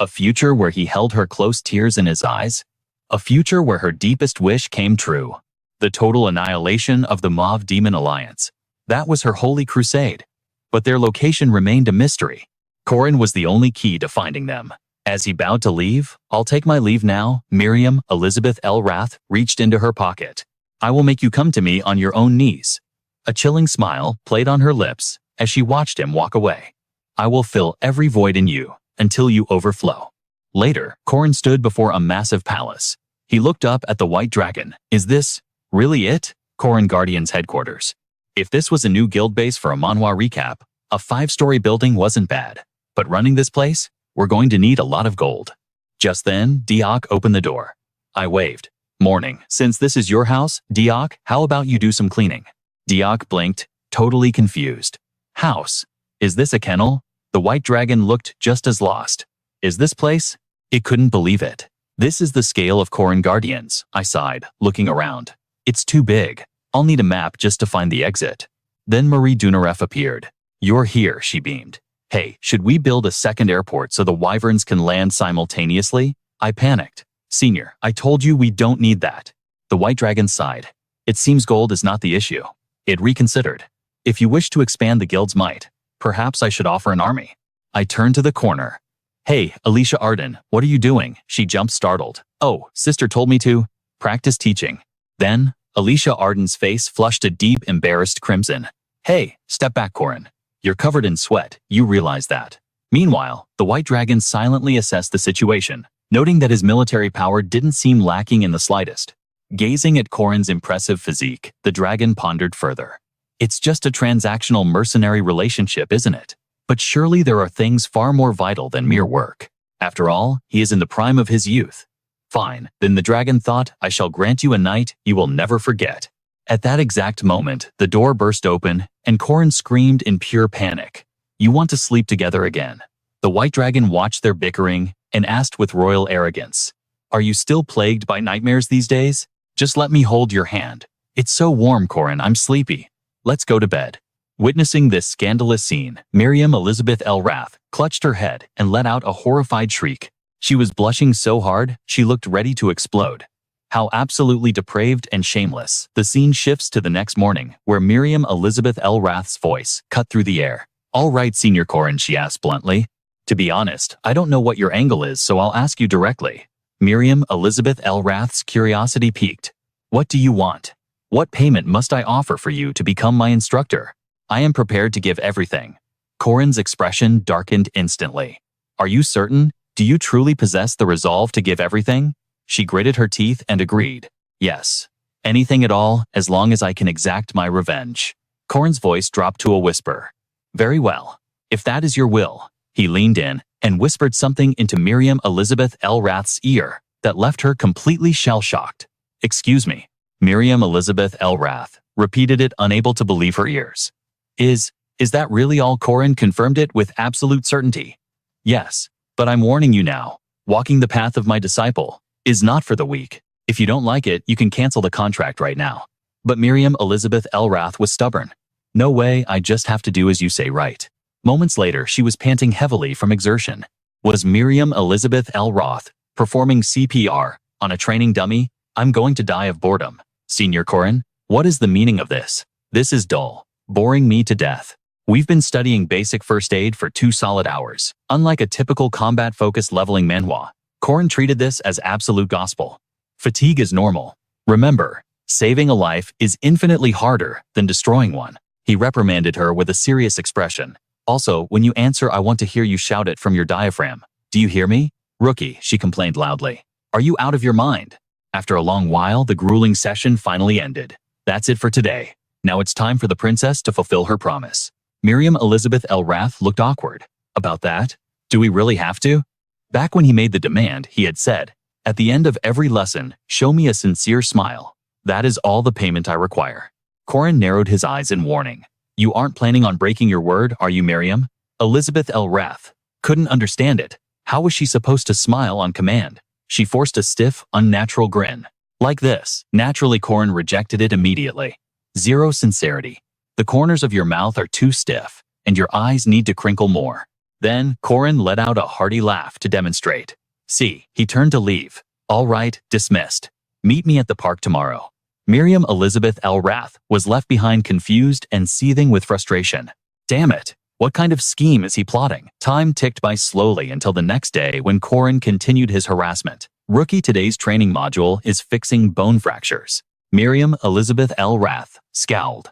A future where he held her close, tears in his eyes. A future where her deepest wish came true. The total annihilation of the Mauve Demon Alliance. That was her holy crusade. But their location remained a mystery. Corin was the only key to finding them. As he bowed to leave, I'll take my leave now, Miriam Elizabeth L. Rath reached into her pocket. I will make you come to me on your own knees. A chilling smile played on her lips as she watched him walk away. I will fill every void in you until you overflow. Later, Corin stood before a massive palace. He looked up at the White Dragon. Is this really it? Corin Guardian's headquarters. If this was a new guild base for a Manhwa recap, a 5-story building wasn't bad. But running this place, we're going to need a lot of gold. Just then, Diok opened the door. I waved. Morning. Since this is your house, Diok, how about you do some cleaning? Diok blinked, totally confused. House? Is this a kennel? The White Dragon looked just as lost. Is this place? It couldn't believe it. This is the scale of Corin Guardians, I sighed, looking around. It's too big. I'll need a map just to find the exit. Then Marie Dunaref appeared. You're here, she beamed. Hey, should we build a second airport so the wyverns can land simultaneously? I panicked. Senior, I told you we don't need that. The White Dragon sighed. It seems gold is not the issue. It reconsidered. If you wish to expand the guild's might, perhaps I should offer an army. I turned to the corner. Hey, Alicia Arden, what are you doing? She jumped startled. Oh, sister told me to practice teaching. Then, Alicia Arden's face flushed a deep, embarrassed crimson. Hey, step back, Corin. You're covered in sweat, you realize that. Meanwhile, the White Dragon silently assessed the situation, noting that his military power didn't seem lacking in the slightest. Gazing at Corin's impressive physique, the dragon pondered further. It's just a transactional mercenary relationship, isn't it? But surely there are things far more vital than mere work. After all, he is in the prime of his youth. Fine, then the dragon thought, I shall grant you a night you will never forget. At that exact moment, the door burst open, and Corin screamed in pure panic. You want to sleep together again? The White Dragon watched their bickering and asked with royal arrogance. Are you still plagued by nightmares these days? Just let me hold your hand. It's so warm, Corin, I'm sleepy. Let's go to bed. Witnessing this scandalous scene, Miriam Elizabeth L. Rath clutched her head and let out a horrified shriek. She was blushing so hard, she looked ready to explode. How absolutely depraved and shameless. The scene shifts to the next morning, where Miriam Elizabeth L. Rath's voice cut through the air. All right, Senior Corin, she asked bluntly. To be honest, I don't know what your angle is, so I'll ask you directly. Miriam Elizabeth L. Rath's curiosity piqued. What do you want? What payment must I offer for you to become my instructor? I am prepared to give everything. Corin's expression darkened instantly. Are you certain? Do you truly possess the resolve to give everything? She gritted her teeth and agreed. Yes. Anything at all, as long as I can exact my revenge. Corin's voice dropped to a whisper. Very well. If that is your will. He leaned in and whispered something into Miriam Elizabeth L. Rath's ear that left her completely shell-shocked. Excuse me. Miriam Elizabeth L. Rath repeated it, unable to believe her ears. Is that really all? Corin confirmed it with absolute certainty. Yes, but I'm warning you now. Walking the path of my disciple is not for the weak. If you don't like it, you can cancel the contract right now. But Miriam Elizabeth L. Rath was stubborn. No way, I just have to do as you say, right? Moments later, she was panting heavily from exertion. Was Miriam Elizabeth L. Roth performing CPR on a training dummy? I'm going to die of boredom. Senior Corin, what is the meaning of this? This is dull. Boring me to death. We've been studying basic first aid for 2 solid hours. Unlike a typical combat-focused leveling manhwa, Corin treated this as absolute gospel. Fatigue is normal. Remember, saving a life is infinitely harder than destroying one. He reprimanded her with a serious expression. Also, when you answer, I want to hear you shout it from your diaphragm. Do you hear me? Rookie, she complained loudly. Are you out of your mind? After a long while, the grueling session finally ended. That's it for today. Now it's time for the princess to fulfill her promise. Miriam Elizabeth L. Rath looked awkward. About that? Do we really have to? Back when he made the demand, he had said, at the end of every lesson, show me a sincere smile. That is all the payment I require. Corin narrowed his eyes in warning. You aren't planning on breaking your word, are you, Miriam? Elizabeth L. Rath couldn't understand it. How was she supposed to smile on command? She forced a stiff, unnatural grin. Like this. Naturally, Corin rejected it immediately. Zero sincerity. The corners of your mouth are too stiff, and your eyes need to crinkle more. Then, Corin let out a hearty laugh to demonstrate. See, he turned to leave. All right, dismissed. Meet me at the park tomorrow. Miriam Elizabeth L. Rath was left behind, confused and seething with frustration. Damn it. What kind of scheme is he plotting? Time ticked by slowly until the next day when Corin continued his harassment. Rookie, today's training module is fixing bone fractures. Miriam Elizabeth L. Rath scowled.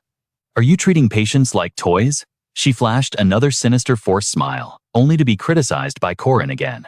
Are you treating patients like toys? She flashed another sinister forced smile, only to be criticized by Corin again.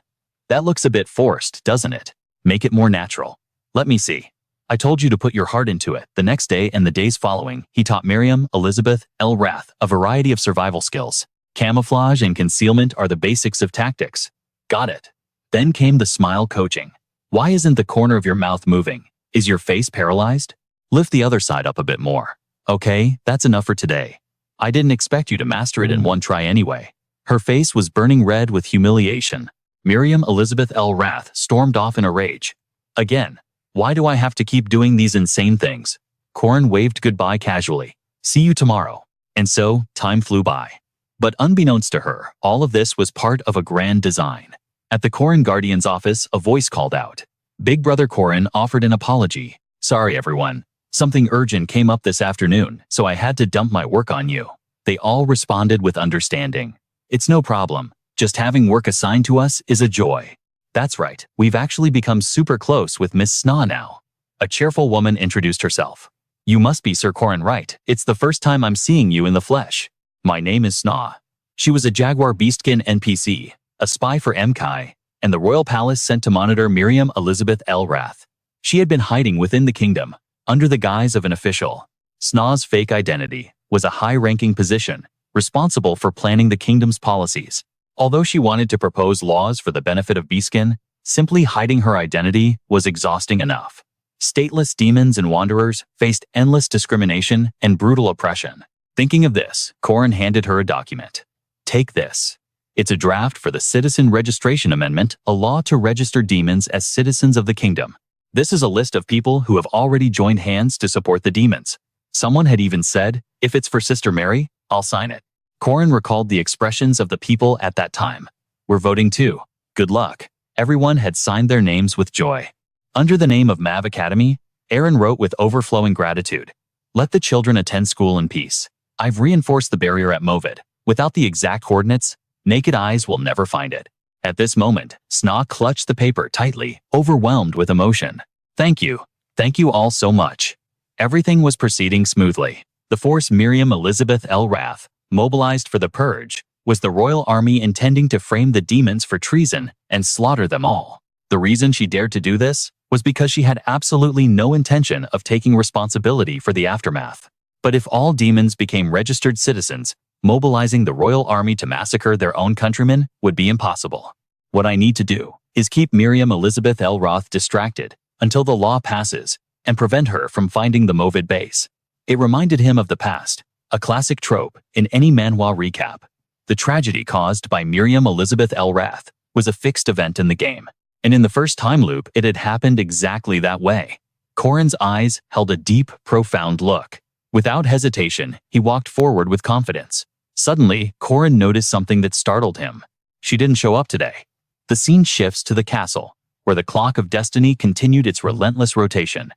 That looks a bit forced, doesn't it? Make it more natural. Let me see. I told you to put your heart into it. The next day and the days following, he taught Miriam Elizabeth L. Rath a variety of survival skills. Camouflage and concealment are the basics of tactics. Got it. Then came the smile coaching. Why isn't the corner of your mouth moving? Is your face paralyzed? Lift the other side up a bit more. Okay, that's enough for today. I didn't expect you to master it in one try anyway. Her face was burning red with humiliation. Miriam Elizabeth L. Rath stormed off in a rage. Again. Why do I have to keep doing these insane things? Corin waved goodbye casually. See you tomorrow. And so, time flew by. But unbeknownst to her, all of this was part of a grand design. At the Corin Guardian's office, a voice called out. Big Brother Corin offered an apology. Sorry, everyone. Something urgent came up this afternoon, so I had to dump my work on you. They all responded with understanding. It's no problem. Just having work assigned to us is a joy. That's right, we've actually become super close with Miss Sna now. A cheerful woman introduced herself. You must be Sir Corin, right? It's the first time I'm seeing you in the flesh. My name is Sna. She was a Jaguar Beastkin NPC, a spy for Isekai, and the royal palace sent to monitor Miriam Elizabeth L. Rath. She had been hiding within the kingdom, under the guise of an official. Sna's fake identity was a high-ranking position, responsible for planning the kingdom's policies. Although she wanted to propose laws for the benefit of Beastkin, simply hiding her identity was exhausting enough. Stateless demons and wanderers faced endless discrimination and brutal oppression. Thinking of this, Corin handed her a document. Take this. It's a draft for the Citizen Registration Amendment, a law to register demons as citizens of the kingdom. This is a list of people who have already joined hands to support the demons. Someone had even said, if it's for Sister Mary, I'll sign it. Corin recalled the expressions of the people at that time. We're voting too. Good luck. Everyone had signed their names with joy. Under the name of Mav Academy, Aaron wrote with overflowing gratitude. Let the children attend school in peace. I've reinforced the barrier at Movid. Without the exact coordinates, naked eyes will never find it. At this moment, Sna clutched the paper tightly, overwhelmed with emotion. Thank you. Thank you all so much. Everything was proceeding smoothly. The force Miriam Elizabeth L. Rath mobilized for the purge was the royal army intending to frame the demons for treason and slaughter them all. The reason she dared to do this was because she had absolutely no intention of taking responsibility for the aftermath. But if all demons became registered citizens, mobilizing the royal army to massacre their own countrymen would be impossible. What I need to do is keep Miriam Elizabeth L. Rath distracted until the law passes and prevent her from finding the Movid base. It reminded him of the past, a classic trope in any manhwa recap. The tragedy caused by Miriam Elizabeth L. Rath was a fixed event in the game. And in the first time loop, it had happened exactly that way. Corin's eyes held a deep, profound look. Without hesitation, he walked forward with confidence. Suddenly, Corin noticed something that startled him. She didn't show up today. The scene shifts to the castle, where the clock of destiny continued its relentless rotation.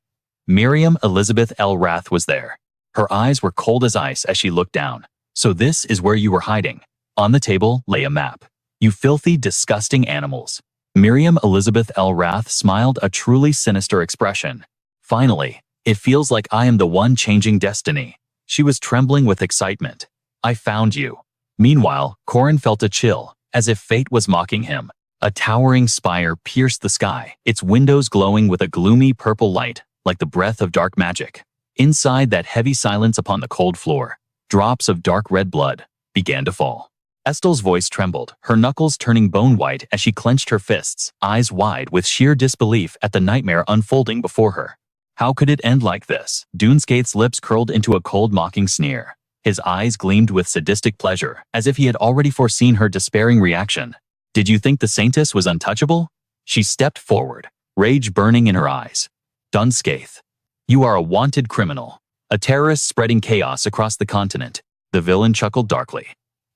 Miriam Elizabeth L. Rath was there. Her eyes were cold as ice as she looked down. So this is where you were hiding. On the table lay a map. You filthy, disgusting animals. Miriam Elizabeth L. Rath smiled a truly sinister expression. Finally, it feels like I am the one changing destiny. She was trembling with excitement. I found you. Meanwhile, Corin felt a chill, as if fate was mocking him. A towering spire pierced the sky, its windows glowing with a gloomy purple light, like the breath of dark magic. Inside that heavy silence upon the cold floor, drops of dark red blood began to fall. Estel's voice trembled, her knuckles turning bone-white as she clenched her fists, eyes wide with sheer disbelief at the nightmare unfolding before her. How could it end like this? Duneskate's lips curled into a cold, mocking sneer. His eyes gleamed with sadistic pleasure, as if he had already foreseen her despairing reaction. Did you think the Saintess was untouchable? She stepped forward, rage burning in her eyes. Dunscaith, you are a wanted criminal, a terrorist spreading chaos across the continent. The villain chuckled darkly.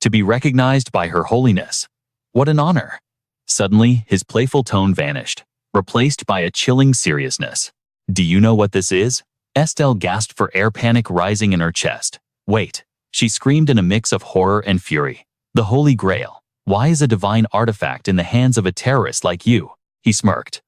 To be recognized by her holiness. What an honor. Suddenly, his playful tone vanished, replaced by a chilling seriousness. Do you know what this is? Estelle gasped for air, panic rising in her chest. Wait, she screamed in a mix of horror and fury. The Holy Grail. Why is a divine artifact in the hands of a terrorist like you? He smirked.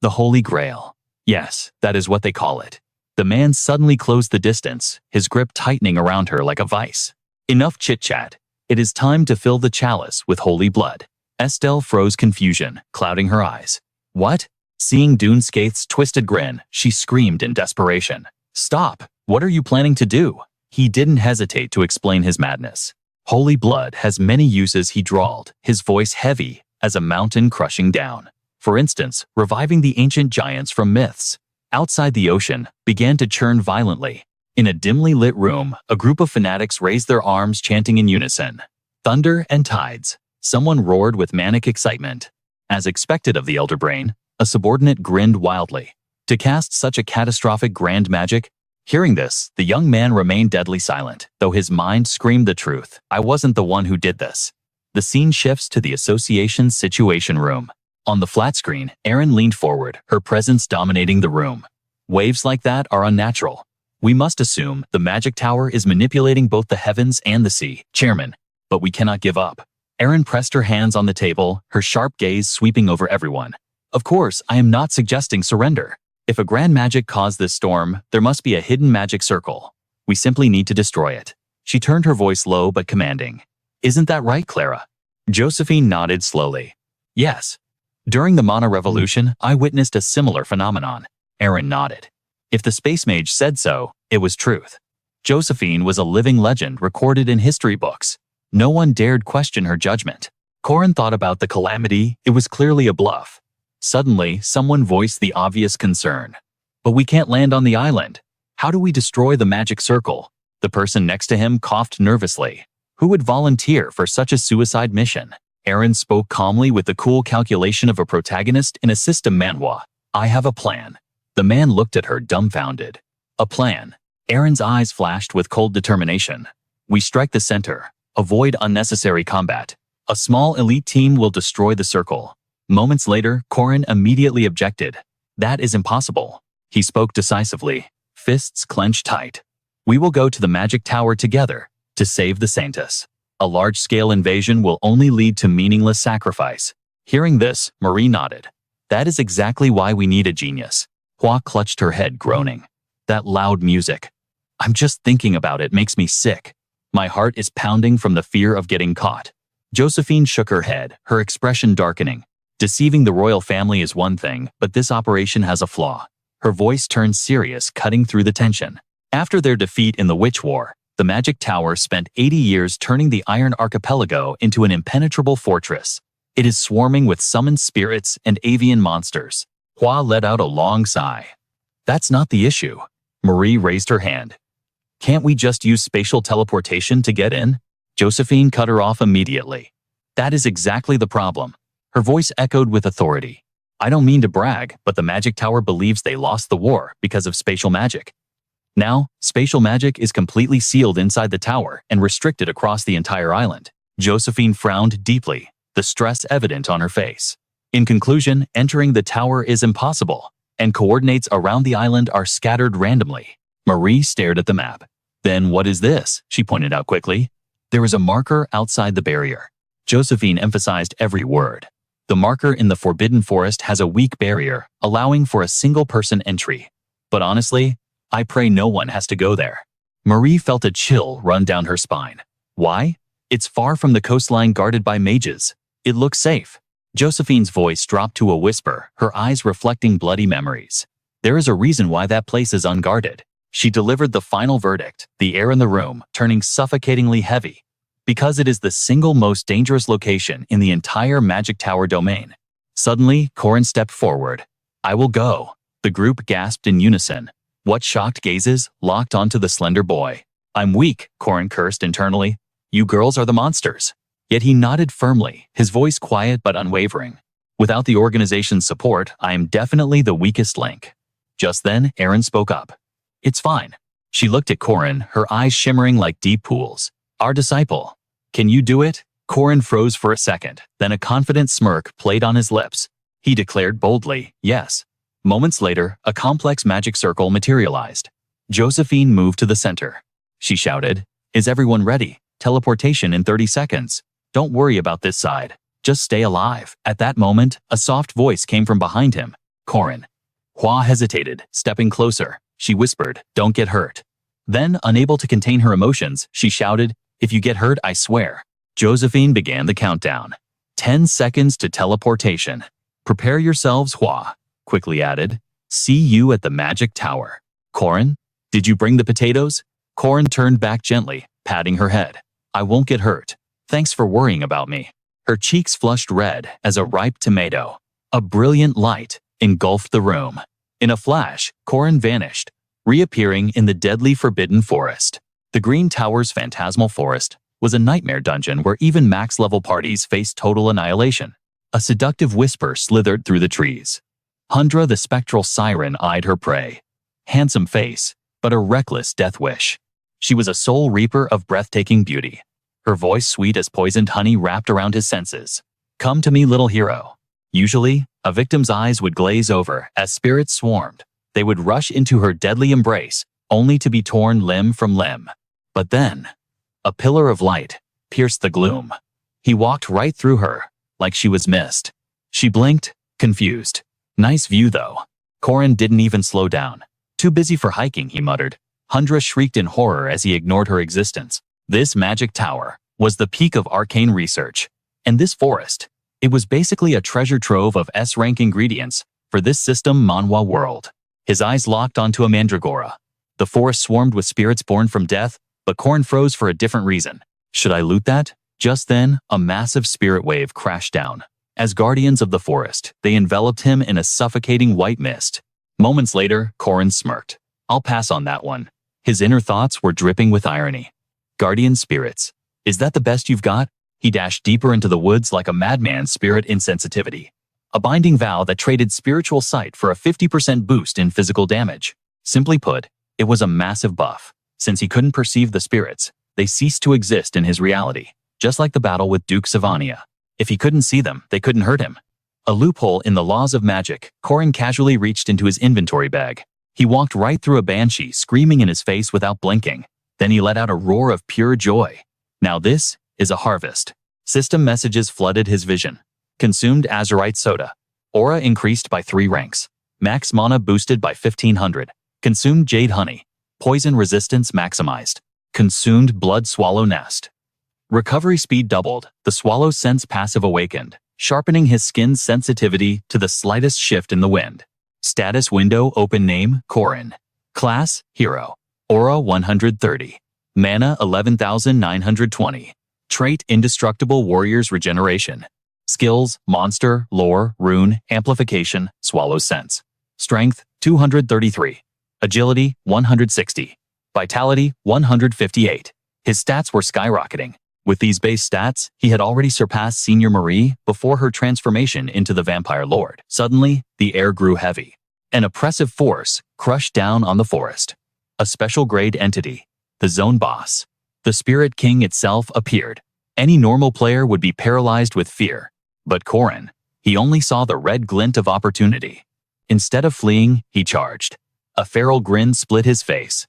The Holy Grail. Yes, that is what they call it. The man suddenly closed the distance, his grip tightening around her like a vice. Enough chit-chat. It is time to fill the chalice with holy blood. Estelle froze, confusion clouding her eyes. What? Seeing Duneskaith's twisted grin, she screamed in desperation. Stop! What are you planning to do? He didn't hesitate to explain his madness. Holy blood has many uses, he drawled, his voice heavy as a mountain crushing down. For instance, reviving the ancient giants from myths. Outside the ocean began to churn violently. In a dimly lit room, a group of fanatics raised their arms, chanting in unison. Thunder and tides. Someone roared with manic excitement. As expected of the elder brain, a subordinate grinned wildly. To cast such a catastrophic grand magic? Hearing this, the young man remained deadly silent, though his mind screamed the truth. I wasn't the one who did this. The scene shifts to the association's situation room. On the flat screen, Erin leaned forward, her presence dominating the room. Waves like that are unnatural. We must assume the magic tower is manipulating both the heavens and the sea, Chairman, but we cannot give up. Erin pressed her hands on the table, her sharp gaze sweeping over everyone. Of course, I am not suggesting surrender. If a grand magic caused this storm, there must be a hidden magic circle. We simply need to destroy it. She turned her voice low but commanding. Isn't that right, Clara? Josephine nodded slowly. Yes. During the Mana Revolution, I witnessed a similar phenomenon. Erin nodded. If the space mage said so, it was truth. Josephine was a living legend recorded in history books. No one dared question her judgment. Corin thought about the calamity. It was clearly a bluff. Suddenly, someone voiced the obvious concern. But we can't land on the island. How do we destroy the magic circle? The person next to him coughed nervously. Who would volunteer for such a suicide mission? Erin spoke calmly with the cool calculation of a protagonist in a system manhwa. I have a plan. The man looked at her dumbfounded. A plan. Erin's eyes flashed with cold determination. We strike the center. Avoid unnecessary combat. A small elite team will destroy the circle. Moments later, Corin immediately objected. That is impossible. He spoke decisively, fists clenched tight. We will go to the magic tower together to save the Saintess. A large-scale invasion will only lead to meaningless sacrifice. Hearing this, Marie nodded. That is exactly why we need a genius. Hua clutched her head, groaning. That loud music. I'm just thinking about it makes me sick. My heart is pounding from the fear of getting caught. Josephine shook her head, her expression darkening. Deceiving the royal family is one thing, but this operation has a flaw. Her voice turned serious, cutting through the tension. After their defeat in the Witch War, the Magic Tower spent 80 years turning the Iron Archipelago into an impenetrable fortress. It is swarming with summoned spirits and avian monsters. Hua let out a long sigh. That's not the issue. Marie raised her hand. Can't we just use spatial teleportation to get in? Josephine cut her off immediately. That is exactly the problem. Her voice echoed with authority. I don't mean to brag, but the magic tower believes they lost the war because of spatial magic. Now, spatial magic is completely sealed inside the tower and restricted across the entire island. Josephine frowned deeply, the stress evident on her face. In conclusion, entering the tower is impossible, and coordinates around the island are scattered randomly. Marie stared at the map. Then what is this? She pointed out quickly. There is a marker outside the barrier. Josephine emphasized every word. The marker in the Forbidden Forest has a weak barrier, allowing for a single-person entry. But honestly, I pray no one has to go there. Marie felt a chill run down her spine. Why? It's far from the coastline guarded by mages. It looks safe. Josephine's voice dropped to a whisper, her eyes reflecting bloody memories. There is a reason why that place is unguarded. She delivered the final verdict, the air in the room turning suffocatingly heavy. Because it is the single most dangerous location in the entire Magic Tower domain. Suddenly, Corin stepped forward. I will go. The group gasped in unison. What shocked gazes locked onto the slender boy. I'm weak, Corin cursed internally. You girls are the monsters. Yet he nodded firmly, his voice quiet but unwavering. Without the organization's support, I am definitely the weakest link. Just then, Aaron spoke up. It's fine. She looked at Corin, her eyes shimmering like deep pools. Our disciple. Can you do it? Corin froze for a second, then a confident smirk played on his lips. He declared boldly, yes. Moments later, a complex magic circle materialized. Josephine moved to the center. She shouted, Is everyone ready? Teleportation in 30 seconds. Don't worry about this side. Just stay alive. At that moment, a soft voice came from behind him. Corin. Hua hesitated, stepping closer. She whispered, Don't get hurt. Then, unable to contain her emotions, she shouted, If you get hurt, I swear. Josephine began the countdown. 10 seconds to teleportation. Prepare yourselves, Hua. Quickly added. See you at the Magic Tower. Corin, did you bring the potatoes? Corin turned back gently, patting her head. I won't get hurt. Thanks for worrying about me. Her cheeks flushed red as a ripe tomato. A brilliant light engulfed the room. In a flash, Corin vanished, reappearing in the deadly Forbidden Forest. The Green Tower's phantasmal forest was a nightmare dungeon where even max-level parties faced total annihilation. A seductive whisper slithered through the trees. Hundra the spectral siren eyed her prey. Handsome face, but a reckless death wish. She was a soul reaper of breathtaking beauty. Her voice sweet as poisoned honey wrapped around his senses. Come to me, little hero. Usually, a victim's eyes would glaze over as spirits swarmed. They would rush into her deadly embrace, only to be torn limb from limb. But then, a pillar of light pierced the gloom. He walked right through her, like she was mist. She blinked, confused. Nice view, though. Corin didn't even slow down. Too busy for hiking, he muttered. Hundra shrieked in horror as he ignored her existence. This magic tower was the peak of arcane research. And this forest, it was basically a treasure trove of S-rank ingredients for this system Manhwa world. His eyes locked onto a mandragora. The forest swarmed with spirits born from death, but Corin froze for a different reason. Should I loot that? Just then, a massive spirit wave crashed down. As guardians of the forest, they enveloped him in a suffocating white mist. Moments later, Corin smirked. I'll pass on that one. His inner thoughts were dripping with irony. Guardian spirits. Is that the best you've got? He dashed deeper into the woods like a madman's spirit insensitivity. A binding vow that traded spiritual sight for a 50% boost in physical damage. Simply put, it was a massive buff. Since he couldn't perceive the spirits, they ceased to exist in his reality. Just like the battle with Duke Savania. If he couldn't see them, they couldn't hurt him. A loophole in the laws of magic, Corin casually reached into his inventory bag. He walked right through a banshee, screaming in his face without blinking. Then he let out a roar of pure joy. Now this is a harvest. System messages flooded his vision. Consumed azurite soda. Aura increased by 3 ranks. Max mana boosted by 1500. Consumed jade honey. Poison resistance maximized. Consumed blood swallow nest. Recovery speed doubled. The swallow's sense passive awakened, sharpening his skin's sensitivity to the slightest shift in the wind. Status window open name, Corin. Class, Hero. Aura 130. Mana 11,920. Trait Indestructible Warrior's Regeneration. Skills, Monster, Lore, Rune, Amplification, Swallow Sense. Strength, 233. Agility, 160. Vitality, 158. His stats were skyrocketing. With these base stats, he had already surpassed Senior Marie before her transformation into the Vampire Lord. Suddenly, the air grew heavy. An oppressive force crushed down on the forest. A special grade entity, the Zone Boss. The Spirit King itself appeared. Any normal player would be paralyzed with fear. But Corin, he only saw the red glint of opportunity. Instead of fleeing, he charged. A feral grin split his face.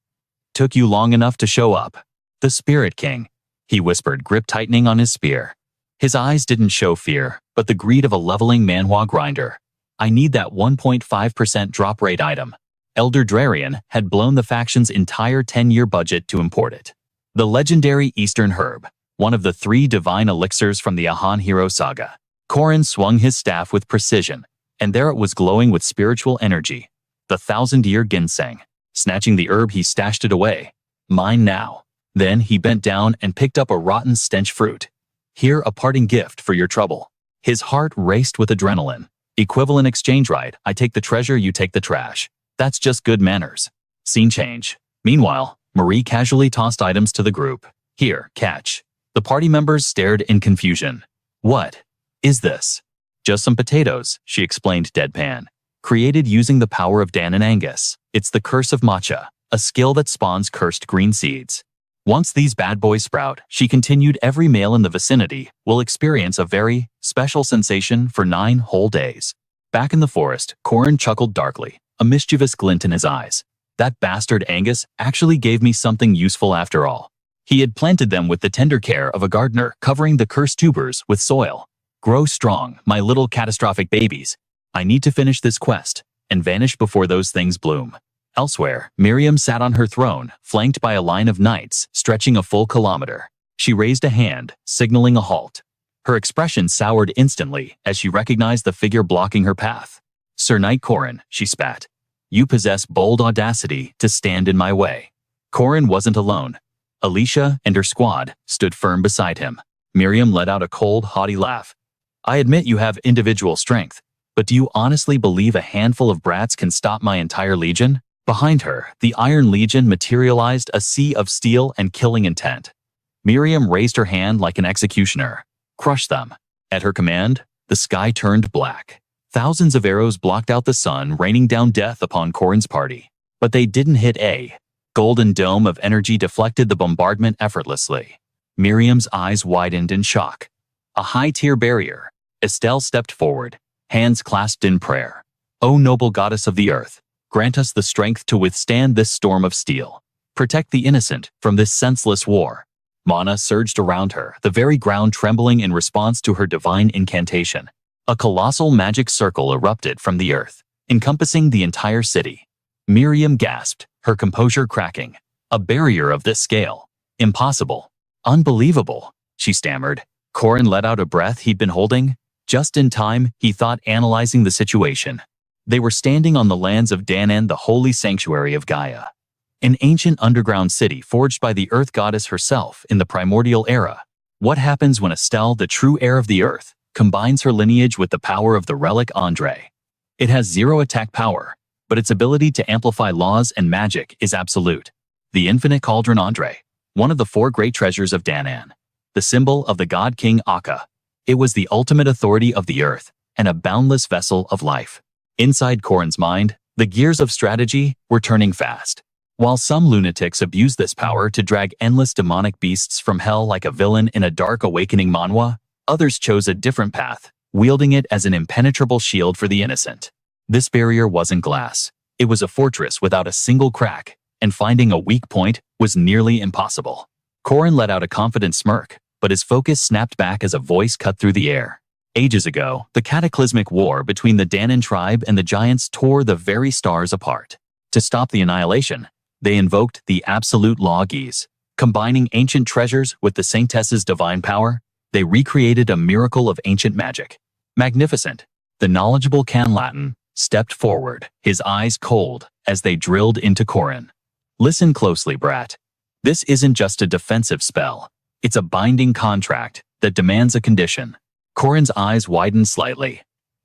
"Took you long enough to show up." "The Spirit King," he whispered, grip tightening on his spear. His eyes didn't show fear, but the greed of a leveling Manhwa grinder. "I need that 1.5% drop rate item." Elder Drarian had blown the faction's entire 10-year budget to import it. The legendary Eastern Herb, one of the 3 divine elixirs from the Ahan Hero Saga. Corin swung his staff with precision, and there it was glowing with spiritual energy. The 1,000-year ginseng. Snatching the herb, he stashed it away. "Mine now." Then he bent down and picked up a rotten stench fruit. "Here, a parting gift for your trouble." His heart raced with adrenaline. "Equivalent exchange right. I take the treasure, you take the trash. That's just good manners." Scene change. Meanwhile, Marie casually tossed items to the group. "Here, catch." The party members stared in confusion. "What is this?" "Just some potatoes," she explained deadpan. "Created using the power of Dan and Angus. It's the curse of matcha, a skill that spawns cursed green seeds. Once these bad boys sprout," she continued, "every male in the vicinity will experience a very special sensation for 9 whole days." Back in the forest, Corin chuckled darkly, a mischievous glint in his eyes. That bastard Angus actually gave me something useful after all. He had planted them with the tender care of a gardener, covering the cursed tubers with soil. "Grow strong, my little catastrophic babies. I need to finish this quest and vanish before those things bloom." Elsewhere, Miriam sat on her throne, flanked by a line of knights stretching a full kilometer. She raised a hand, signaling a halt. Her expression soured instantly as she recognized the figure blocking her path. "Sir Knight Corin," she spat. "You possess bold audacity to stand in my way." Corin wasn't alone. Alicia and her squad stood firm beside him. Miriam let out a cold, haughty laugh. "I admit you have individual strength, but do you honestly believe a handful of brats can stop my entire legion?" Behind her, the Iron Legion materialized, a sea of steel and killing intent. Miriam raised her hand like an executioner. "Crush them." At her command, the sky turned black. Thousands of arrows blocked out the sun, raining down death upon Corin's party. But they didn't hit a golden dome of energy deflected the bombardment effortlessly. Miriam's eyes widened in shock. A high-tier barrier. Estelle stepped forward, hands clasped in prayer. "O noble goddess of the earth, grant us the strength to withstand this storm of steel. Protect the innocent from this senseless war." Mana surged around her, the very ground trembling in response to her divine incantation. A colossal magic circle erupted from the earth, encompassing the entire city. Miriam gasped, her composure cracking. "A barrier of this scale. Impossible. Unbelievable," she stammered. Corin let out a breath he'd been holding. Just in time, he thought, analyzing the situation. They were standing on the lands of Danan, the holy sanctuary of Gaia. An ancient underground city forged by the Earth Goddess herself in the primordial era. What happens when Estelle, the true heir of the Earth, combines her lineage with the power of the relic Andre? It has 0 attack power, but its ability to amplify laws and magic is absolute. The infinite cauldron Andre, one of the 4 great treasures of Danan. The symbol of the god king Akka. It was the ultimate authority of the earth, and a boundless vessel of life. Inside Corin's mind, the gears of strategy were turning fast. While some lunatics abused this power to drag endless demonic beasts from hell like a villain in a dark awakening manhwa, others chose a different path, wielding it as an impenetrable shield for the innocent. This barrier wasn't glass. It was a fortress without a single crack, and finding a weak point was nearly impossible. Corin let out a confident smirk, but his focus snapped back as a voice cut through the air. Ages ago, the cataclysmic war between the Danan tribe and the giants tore the very stars apart. To stop the annihilation, they invoked the absolute law Geese. Combining ancient treasures with the Saintess's divine power, they recreated a miracle of ancient magic. Magnificent. The knowledgeable Can Latin stepped forward, his eyes cold as they drilled into Corin. "Listen closely, brat. This isn't just a defensive spell. It's a binding contract that demands a condition." Corin's eyes widened slightly.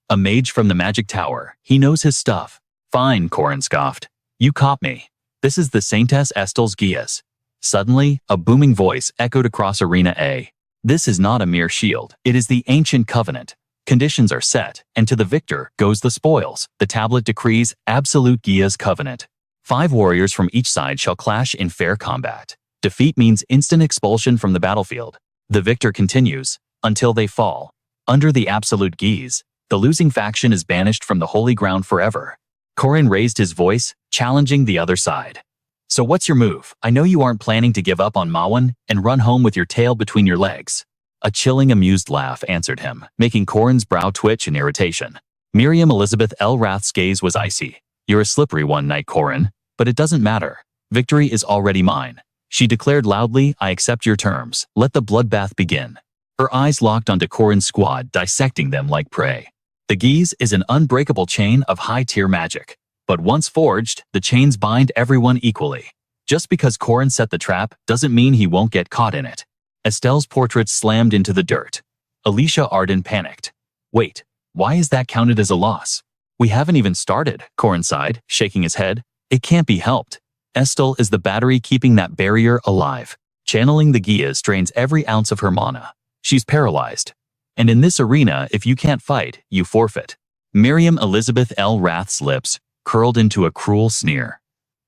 A mage from the magic tower, he knows his stuff. "Fine," Corin scoffed. "You caught me. This is the Saintess Estelle's Gias." Suddenly, a booming voice echoed across Arena A. This is not a mere shield. It is the ancient covenant. Conditions are set, and to the victor goes the spoils. The tablet decrees absolute Gia's covenant. 5 warriors from each side shall clash in fair combat. Defeat means instant expulsion from the battlefield. The victor continues until they fall. Under the absolute Gias, the losing faction is banished from the holy ground forever. Corin raised his voice, challenging the other side. So what's your move? I know you aren't planning to give up on Manhwa and run home with your tail between your legs. A chilling, amused laugh answered him, making Corin's brow twitch in irritation. Miriam Elizabeth L. Rath's gaze was icy. You're a slippery one, Knight Corin, but it doesn't matter. Victory is already mine. She declared loudly, I accept your terms. Let the bloodbath begin. Her eyes locked onto Corin's squad, dissecting them like prey. The Gias is an unbreakable chain of high-tier magic. But once forged, the chains bind everyone equally. Just because Corin set the trap doesn't mean he won't get caught in it. Estelle's portrait slammed into the dirt. Alicia Arden panicked. Wait, why is that counted as a loss? We haven't even started, Corin sighed, shaking his head. It can't be helped. Estelle is the battery keeping that barrier alive. Channeling the Gias drains every ounce of her mana. She's paralyzed. And in this arena, if you can't fight, you forfeit. Miriam Elizabeth L. Rath's lips curled into a cruel sneer.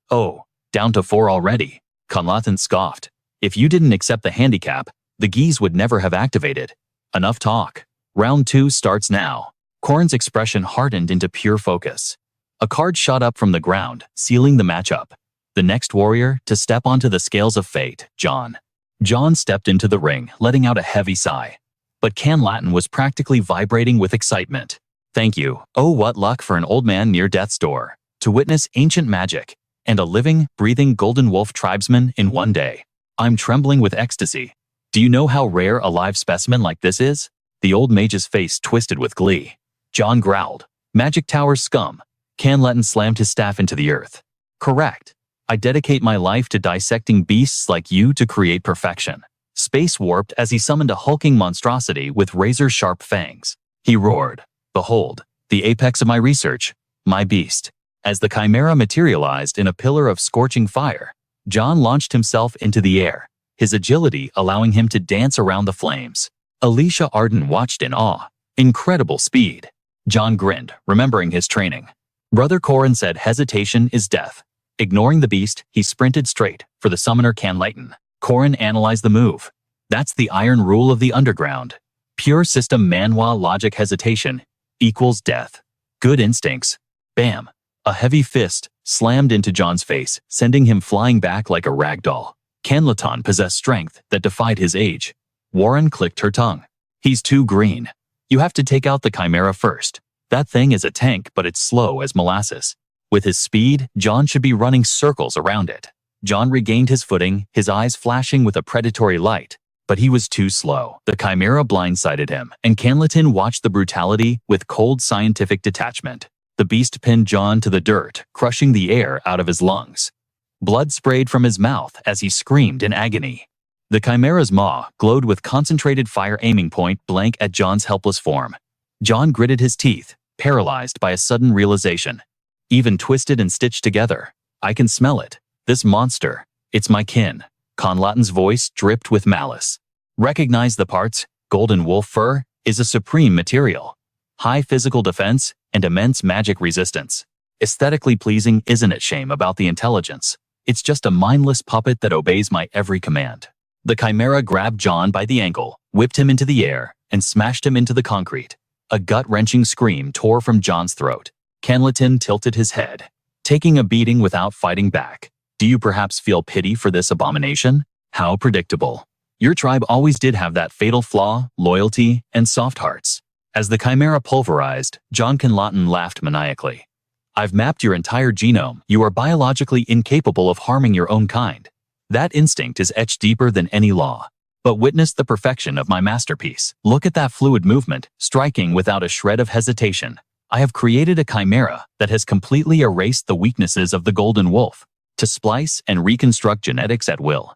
Oh, down to 4 already. Conlatan scoffed. If you didn't accept the handicap, the Gias would never have activated. Enough talk. Round 2 starts now. Corin's expression hardened into pure focus. A card shot up from the ground, sealing the matchup. The next warrior to step onto the scales of fate, John. John stepped into the ring, letting out a heavy sigh. But Conlatan was practically vibrating with excitement. Thank you. Oh, what luck for an old man near death's door. To witness ancient magic and a living, breathing golden wolf tribesman in one day. I'm trembling with ecstasy. Do you know how rare a live specimen like this is? The old mage's face twisted with glee. John growled. Magic Tower scum. Conlatan slammed his staff into the earth. Correct. I dedicate my life to dissecting beasts like you to create perfection. Space warped as he summoned a hulking monstrosity with razor-sharp fangs. He roared. Behold, the apex of my research, my beast. As the chimera materialized in a pillar of scorching fire, John launched himself into the air, his agility allowing him to dance around the flames. Alicia Arden watched in awe. Incredible speed. John grinned, remembering his training. Brother Corin said hesitation is death. Ignoring the beast, he sprinted straight for the summoner Conlatan. Corin analyzed the move. That's the iron rule of the underground. Pure system Manhwa logic hesitation equals death. Good instincts. Bam. A heavy fist slammed into John's face, sending him flying back like a rag doll. Conlatan possessed strength that defied his age. Warren clicked her tongue. He's too green. You have to take out the chimera first. That thing is a tank, but it's slow as molasses. With his speed, John should be running circles around it. John regained his footing, his eyes flashing with a predatory light. But he was too slow. The chimera blindsided him, and Conlatan watched the brutality with cold scientific detachment. The beast pinned John to the dirt, crushing the air out of his lungs. Blood sprayed from his mouth as he screamed in agony. The chimera's maw glowed with concentrated fire, aiming point blank at John's helpless form. John gritted his teeth, paralyzed by a sudden realization. Even twisted and stitched together. I can smell it. This monster. It's my kin. Conlatan's voice dripped with malice. Recognize the parts. Golden wolf fur is a supreme material. High physical defense and immense magic resistance. Aesthetically pleasing, isn't it? Shame about the intelligence. It's just a mindless puppet that obeys my every command. The chimera grabbed John by the ankle, whipped him into the air, and smashed him into the concrete. A gut-wrenching scream tore from John's throat. Conlatan tilted his head, taking a beating without fighting back. Do you perhaps feel pity for this abomination? How predictable. Your tribe always did have that fatal flaw, loyalty, and soft hearts. As the chimera pulverized, John Conlatan laughed maniacally. I've mapped your entire genome. You are biologically incapable of harming your own kind. That instinct is etched deeper than any law. But witness the perfection of my masterpiece. Look at that fluid movement, striking without a shred of hesitation. I have created a chimera that has completely erased the weaknesses of the golden wolf, to splice and reconstruct genetics at will.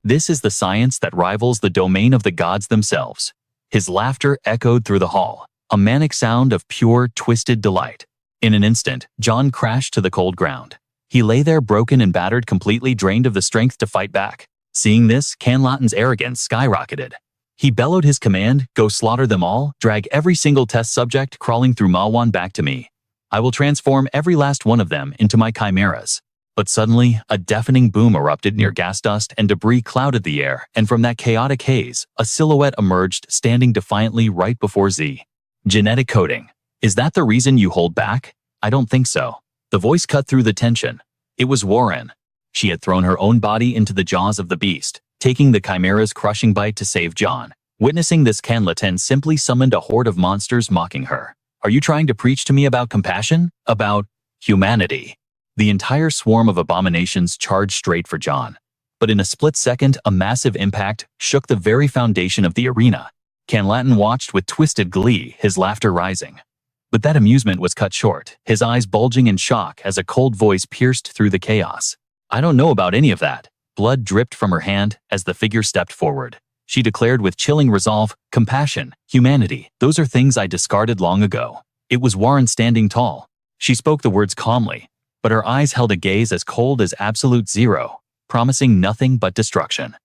This is the science that rivals the domain of the gods themselves. His laughter echoed through the hall, a manic sound of pure, twisted delight. In an instant, John crashed to the cold ground. He lay there broken and battered, completely drained of the strength to fight back. Seeing this, Conlatan's arrogance skyrocketed. He bellowed his command, "Go slaughter them all, drag every single test subject crawling through Manhwa back to me. I will transform every last one of them into my chimeras." But suddenly, a deafening boom erupted near gas dust and debris clouded the air, and from that chaotic haze, a silhouette emerged, standing defiantly right before Z. "Genetic coding. Is that the reason you hold back?" "I don't think so." The voice cut through the tension. It was Warren. She had thrown her own body into the jaws of the beast, taking the chimera's crushing bite to save John. Witnessing this, Canlaten simply summoned a horde of monsters mocking her. "Are you trying to preach to me about compassion? About humanity?" The entire swarm of abominations charged straight for John. But in a split second, a massive impact shook the very foundation of the arena. Canlaten watched with twisted glee, his laughter rising. But that amusement was cut short, his eyes bulging in shock as a cold voice pierced through the chaos. "I don't know about any of that." Blood dripped from her hand as the figure stepped forward. She declared with chilling resolve, "Compassion, humanity, those are things I discarded long ago." It was Warren standing tall. She spoke the words calmly, but her eyes held a gaze as cold as absolute zero, promising nothing but destruction.